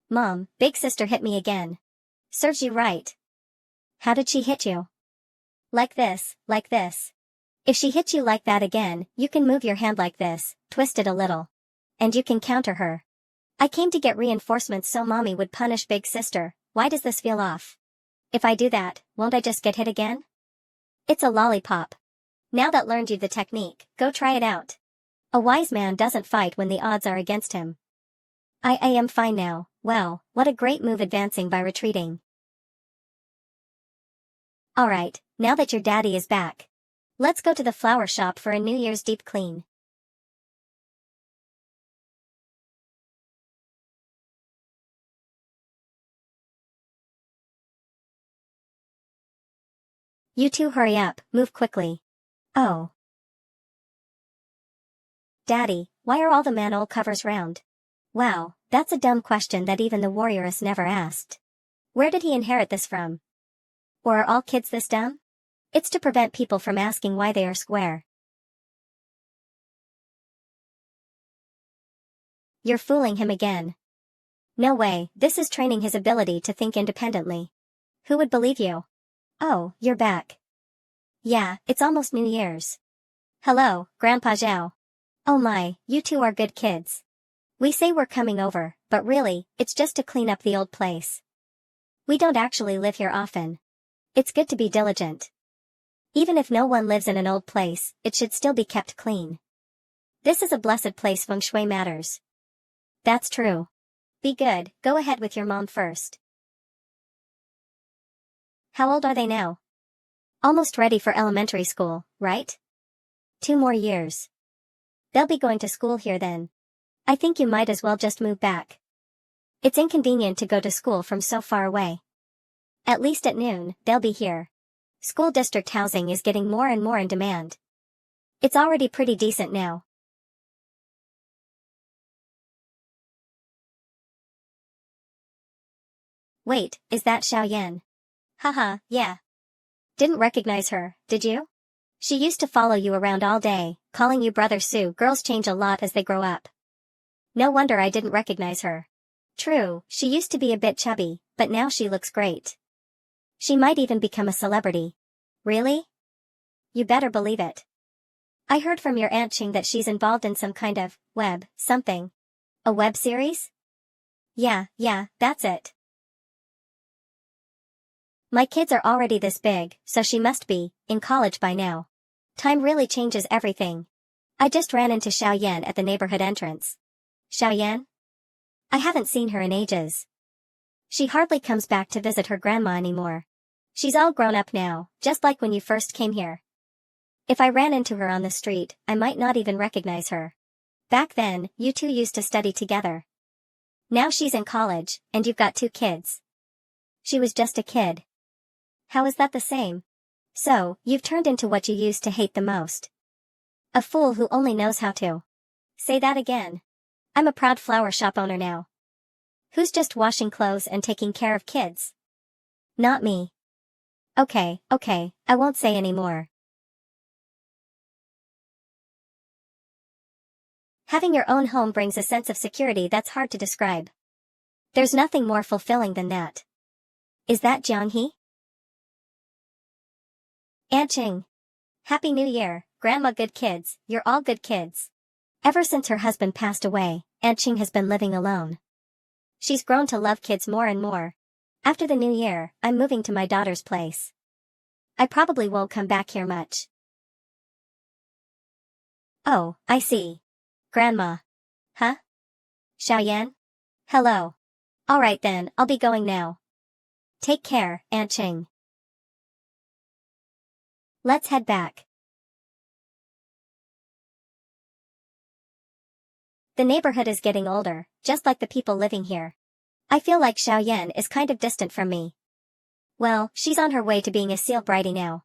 Mom, big sister hit me again. Serves you right. How did she hit you? Like this, like this. If she hit you like that again, you can move your hand like this, twist it a little. And you can counter her. I came to get reinforcements so Mommy would punish big sister. Why does this feel off? If I do that, won't I just get hit again? It's a lollipop. Now that learned you the technique, go try it out. A wise man doesn't fight when the odds are against him. I am fine now. Well, what a great move advancing by retreating. Alright, now that your daddy is back. Let's go to the flower shop for a New Year's deep clean. You two hurry up, move quickly. Oh. Daddy, why are all the manhole covers round? Wow, that's a dumb question that even the warrioress never asked. Where did he inherit this from? Or are all kids this dumb? It's to prevent people from asking why they are square. You're fooling him again. No way, this is training his ability to think independently. Who would believe you? Oh, you're back. Yeah, it's almost New Year's. Hello, Grandpa Zhao. Oh my, you two are good kids. We say we're coming over, but really, it's just to clean up the old place. We don't actually live here often. It's good to be diligent. Even if no one lives in an old place, it should still be kept clean. This is a blessed place, feng shui matters. That's true. Be good, go ahead with your mom first. How old are they now? Almost ready for elementary school, right? 2 more years. They'll be going to school here then. I think you might as well just move back. It's inconvenient to go to school from so far away. At least at noon, they'll be here. School district housing is getting more and more in demand. It's already pretty decent now. Wait, is that Xiao Yan? Haha, yeah. Didn't recognize her, did you? She used to follow you around all day, calling you Brother Sue. Girls change a lot as they grow up. No wonder I didn't recognize her. True, she used to be a bit chubby, but now she looks great. She might even become a celebrity. Really? You better believe it. I heard from your Aunt Ching that she's involved in some kind of web something. A web series? Yeah, that's it. My kids are already this big, so she must be in college by now. Time really changes everything. I just ran into Xiao Yan at the neighborhood entrance. Xiao Yan? I haven't seen her in ages. She hardly comes back to visit her grandma anymore. She's all grown up now, just like when you first came here. If I ran into her on the street, I might not even recognize her. Back then, you two used to study together. Now she's in college, and you've got 2 kids. She was just a kid. How is that the same? So, you've turned into what you used to hate the most. A fool who only knows how to. Say that again. I'm a proud flower shop owner now. Who's just washing clothes and taking care of kids? Not me. Okay, I won't say any more. Having your own home brings a sense of security that's hard to describe. There's nothing more fulfilling than that. Is that Jianghee? Aunt Ching. Happy New Year, Grandma. Good kids, you're all good kids. Ever since her husband passed away, Aunt Ching has been living alone. She's grown to love kids more and more. After the new year, I'm moving to my daughter's place. I probably won't come back here much. Oh, I see. Grandma. Huh? Xiaoyan? Hello. Alright then, I'll be going now. Take care, Aunt Ching. Let's head back. The neighborhood is getting older, just like the people living here. I feel like Xiaoyan is kind of distant from me. Well, she's on her way to being a seal bridey now.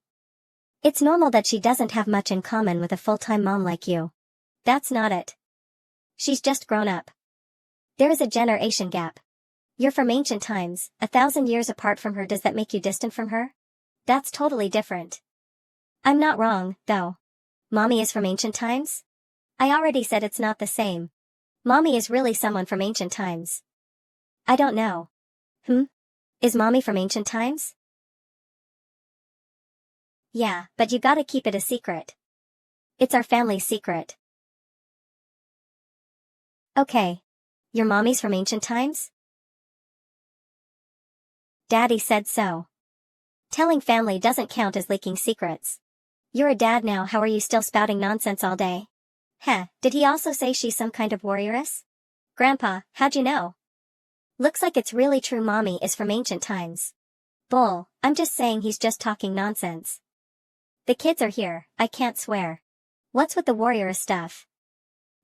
It's normal that she doesn't have much in common with a full-time mom like you. That's not it. She's just grown up. There is a generation gap. You're from ancient times, 1,000 years apart from her. Does that make you distant from her? That's totally different. I'm not wrong, though. Mommy is from ancient times? I already said it's not the same. Mommy is really someone from ancient times. I don't know. Is Mommy from ancient times? Yeah, but you gotta keep it a secret. It's our family's secret. Okay. Your mommy's from ancient times? Daddy said so. Telling family doesn't count as leaking secrets. You're a dad now. How are you still spouting nonsense all day? Heh, did he also say she's some kind of warrioress? Grandpa, how'd you know? Looks like it's really true. Mommy is from ancient times. Bull, I'm just saying he's just talking nonsense. The kids are here, I can't swear. What's with the warrioress stuff?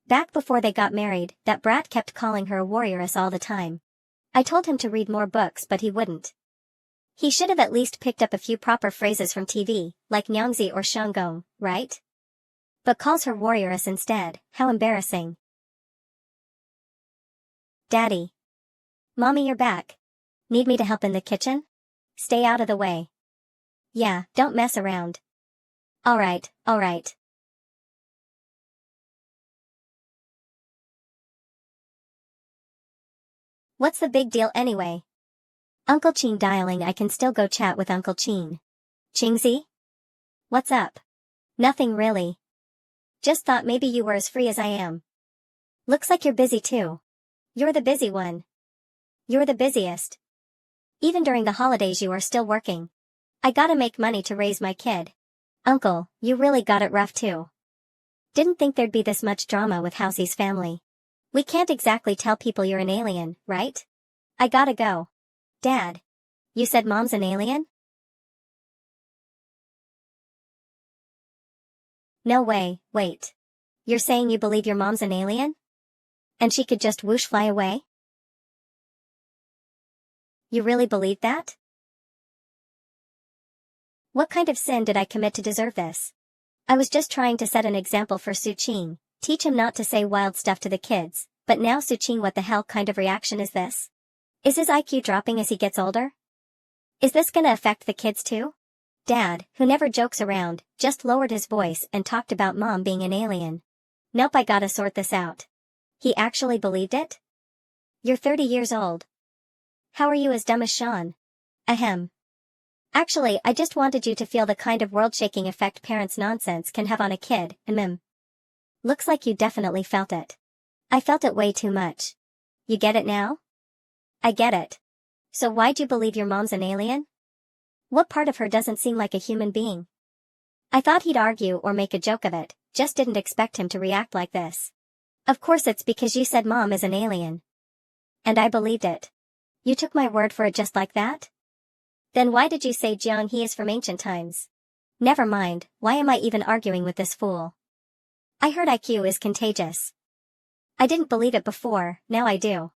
Back before they got married, that brat kept calling her a warrioress all the time. I told him to read more books but he wouldn't. He should have at least picked up a few proper phrases from TV, like Nyangzi or Shanggong, right? But calls her warrioress instead. How embarrassing. Daddy. Mommy, you're back. Need me to help in the kitchen? Stay out of the way. Yeah, don't mess around. Alright, alright. What's the big deal anyway? Uncle Qin dialing. I can still go chat with Uncle Qin. Qingzi? What's up? Nothing really. Just thought maybe you were as free as I am. Looks like you're busy too. You're the busy one. You're the busiest. Even during the holidays you are still working. I gotta make money to raise my kid. Uncle, you really got it rough too. Didn't think there'd be this much drama with Housy's family. We can't exactly tell people you're an alien, right? I gotta go. Dad. You said Mom's an alien? No way, wait. You're saying you believe your mom's an alien? And she could just whoosh fly away? You really believe that? What kind of sin did I commit to deserve this? I was just trying to set an example for Su Qing, teach him not to say wild stuff to the kids, but now Su Qing, what the hell kind of reaction is this? Is his IQ dropping as he gets older? Is this gonna affect the kids too? Dad, who never jokes around, just lowered his voice and talked about Mom being an alien. Nope, I gotta sort this out. He actually believed it? You're 30 years old. How are you as dumb as Sean? Ahem. Actually, I just wanted you to feel the kind of world-shaking effect parents' nonsense can have on a kid, Looks like you definitely felt it. I felt it way too much. You get it now? I get it. So why'd you believe your mom's an alien? What part of her doesn't seem like a human being? I thought he'd argue or make a joke of it, just didn't expect him to react like this. Of course it's because you said Mom is an alien. And I believed it. You took my word for it just like that? Then why did you say Jianghee is from ancient times? Never mind, why am I even arguing with this fool? I heard IQ is contagious. I didn't believe it before, now I do.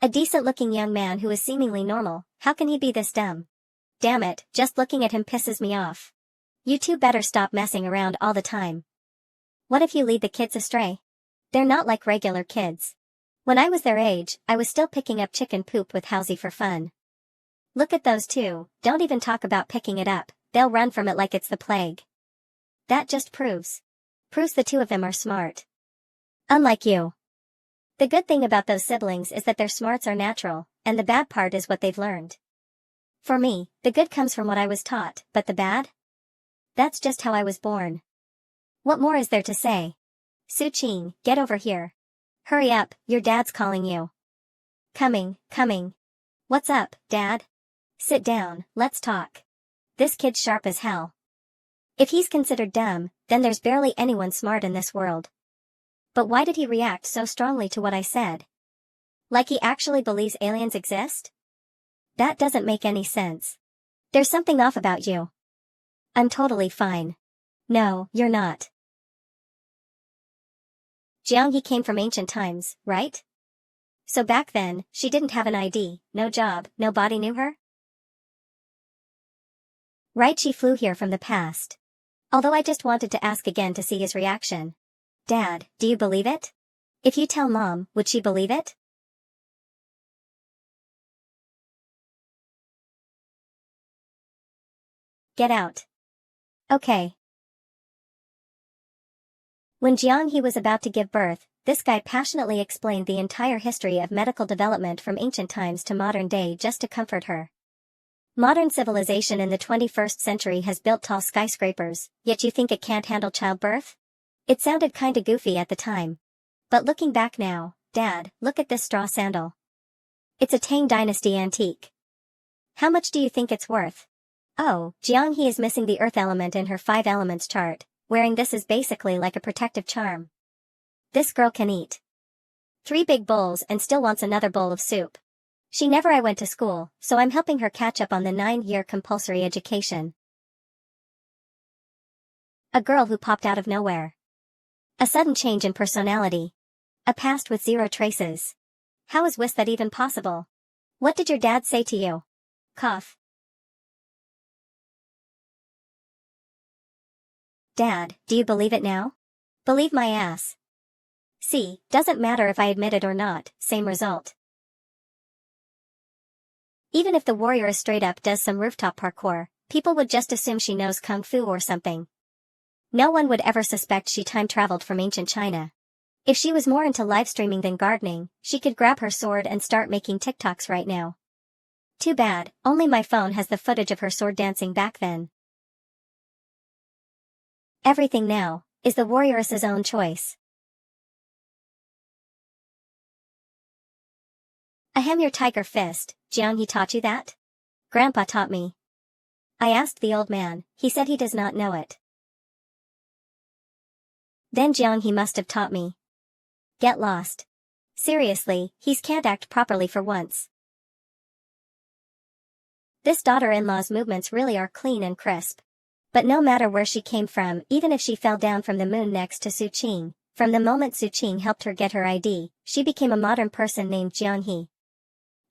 A decent-looking young man who is seemingly normal, how can he be this dumb? Damn it, just looking at him pisses me off. You two better stop messing around all the time. What if you lead the kids astray? They're not like regular kids. When I was their age, I was still picking up chicken poop with Housey for fun. Look at those two, don't even talk about picking it up, they'll run from it like it's the plague. That just proves the two of them are smart. Unlike you. The good thing about those siblings is that their smarts are natural, and the bad part is what they've learned. For me, the good comes from what I was taught, but the bad? That's just how I was born. What more is there to say? Su-Ching, get over here. Hurry up, your dad's calling you. Coming. What's up, Dad? Sit down, let's talk. This kid's sharp as hell. If he's considered dumb, then there's barely anyone smart in this world. But why did he react so strongly to what I said? Like he actually believes aliens exist? That doesn't make any sense. There's something off about you. I'm totally fine. No, you're not. Jianghe came from ancient times, right? So back then, she didn't have an ID, no job, nobody knew her? Right, she flew here from the past. Although I just wanted to ask again to see his reaction. Dad, do you believe it? If you tell Mom, would she believe it? Get out. Okay. When Jianghe was about to give birth, this guy passionately explained the entire history of medical development from ancient times to modern day just to comfort her. Modern civilization in the 21st century has built tall skyscrapers, yet you think it can't handle childbirth? It sounded kinda goofy at the time. But looking back now, Dad, look at this straw sandal. It's a Tang Dynasty antique. How much do you think it's worth? Oh, Jianghe is missing the earth element in her 5 elements chart. Wearing this is basically like a protective charm. This girl can eat 3 big bowls and still wants another bowl of soup. She never went to school, so I'm helping her catch up on the 9-year compulsory education. A girl who popped out of nowhere. A sudden change in personality. A past with 0 traces. How is that even possible? What did your dad say to you? Cough. Dad, do you believe it now? Believe my ass. See, doesn't matter if I admit it or not, same result. Even if the warrior straight up does some rooftop parkour, people would just assume she knows kung fu or something. No one would ever suspect she time-traveled from ancient China. If she was more into live streaming than gardening, she could grab her sword and start making TikToks right now. Too bad, only my phone has the footage of her sword dancing back then. Everything now is the warrioress's own choice. Ahem, your tiger fist, Jianghe taught you that? Grandpa taught me. I asked the old man, he said he does not know it. Then Jianghe must have taught me. Get lost. Seriously, he can't act properly for once. This daughter-in-law's movements really are clean and crisp. But no matter where she came from, even if she fell down from the moon next to Su-Ching, from the moment Su-Ching helped her get her ID, she became a modern person named Jianghe.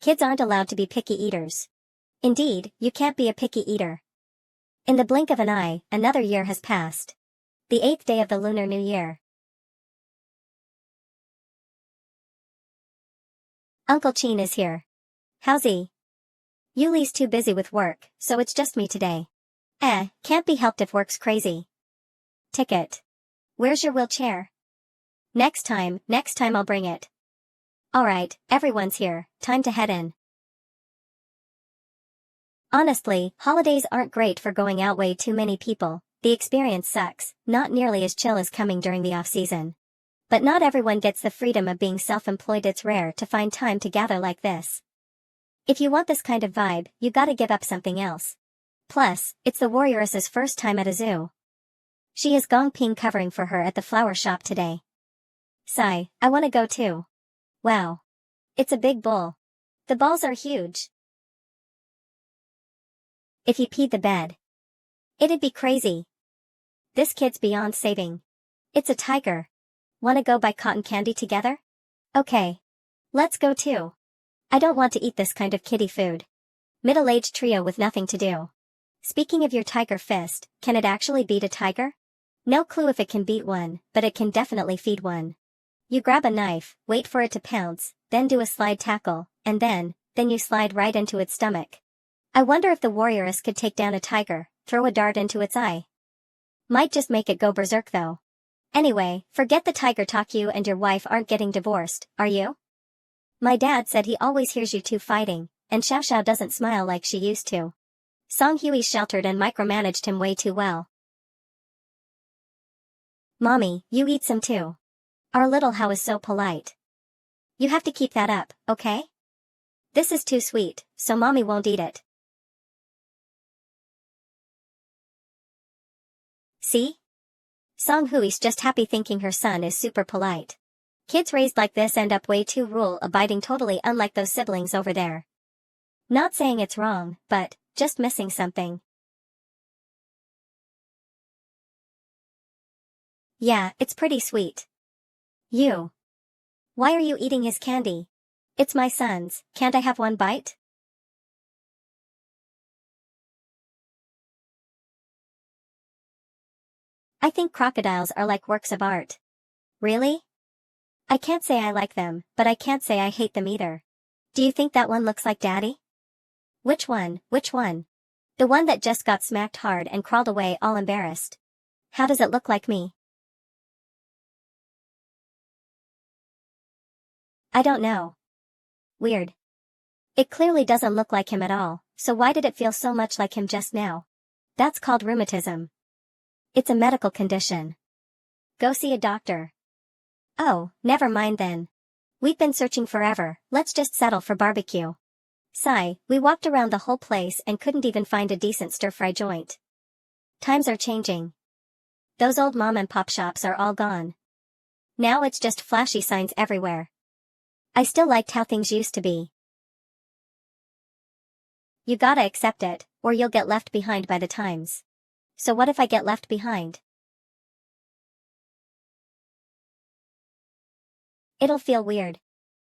Kids aren't allowed to be picky eaters. Indeed, you can't be a picky eater. In the blink of an eye, another year has passed. The 8th day of the Lunar New Year. Uncle Chin is here. How's he? Yuli's too busy with work, so it's just me today. Can't be helped if work's crazy. Ticket. Where's your wheelchair? Next time I'll bring it. Alright, everyone's here, time to head in. Honestly, holidays aren't great for going out way too many people. The experience sucks, not nearly as chill as coming during the off-season. But not everyone gets the freedom of being self-employed. It's rare to find time to gather like this. If you want this kind of vibe, you gotta give up something else. Plus, it's the warrioress's first time at a zoo. She has Gong Ping covering for her at the flower shop today. Sigh, I wanna go too. Wow. It's a big bull. The balls are huge. If he peed the bed, it'd be crazy. This kid's beyond saving. It's a tiger. Wanna go buy cotton candy together? Okay. Let's go too. I don't want to eat this kind of kiddie food. Middle-aged trio with nothing to do. Speaking of your tiger fist, can it actually beat a tiger? No clue if it can beat one, but it can definitely feed one. You grab a knife, wait for it to pounce, then do a slide tackle, and then you slide right into its stomach. I wonder if the warrioress could take down a tiger, throw a dart into its eye. Might just make it go berserk though. Anyway, forget the tiger talk. You and your wife aren't getting divorced, are you? My dad said he always hears you two fighting, and Xiao Xiao doesn't smile like she used to. Song Hui sheltered and micromanaged him way too well. Mommy, you eat some too. Our little Hao is so polite. You have to keep that up, okay? This is too sweet, so mommy won't eat it. See? Song Hui's just happy thinking her son is super polite. Kids raised like this end up way too rule-abiding, totally unlike those siblings over there. Not saying it's wrong, but just missing something. Yeah, it's pretty sweet. You. Why are you eating his candy? It's my son's, can't I have one bite? I think crocodiles are like works of art. Really? I can't say I like them, but I can't say I hate them either. Do you think that one looks like Daddy? Which one? Which one? The one that just got smacked hard and crawled away all embarrassed. How does it look like me? I don't know. Weird. It clearly doesn't look like him at all, so why did it feel so much like him just now? That's called rheumatism. It's a medical condition. Go see a doctor. Oh, never mind then. We've been searching forever, let's just settle for barbecue. Sigh, we walked around the whole place and couldn't even find a decent stir-fry joint. Times are changing. Those old mom and pop shops are all gone. Now it's just flashy signs everywhere. I still liked how things used to be. You gotta accept it, or you'll get left behind by the times. So what if I get left behind? It'll feel weird.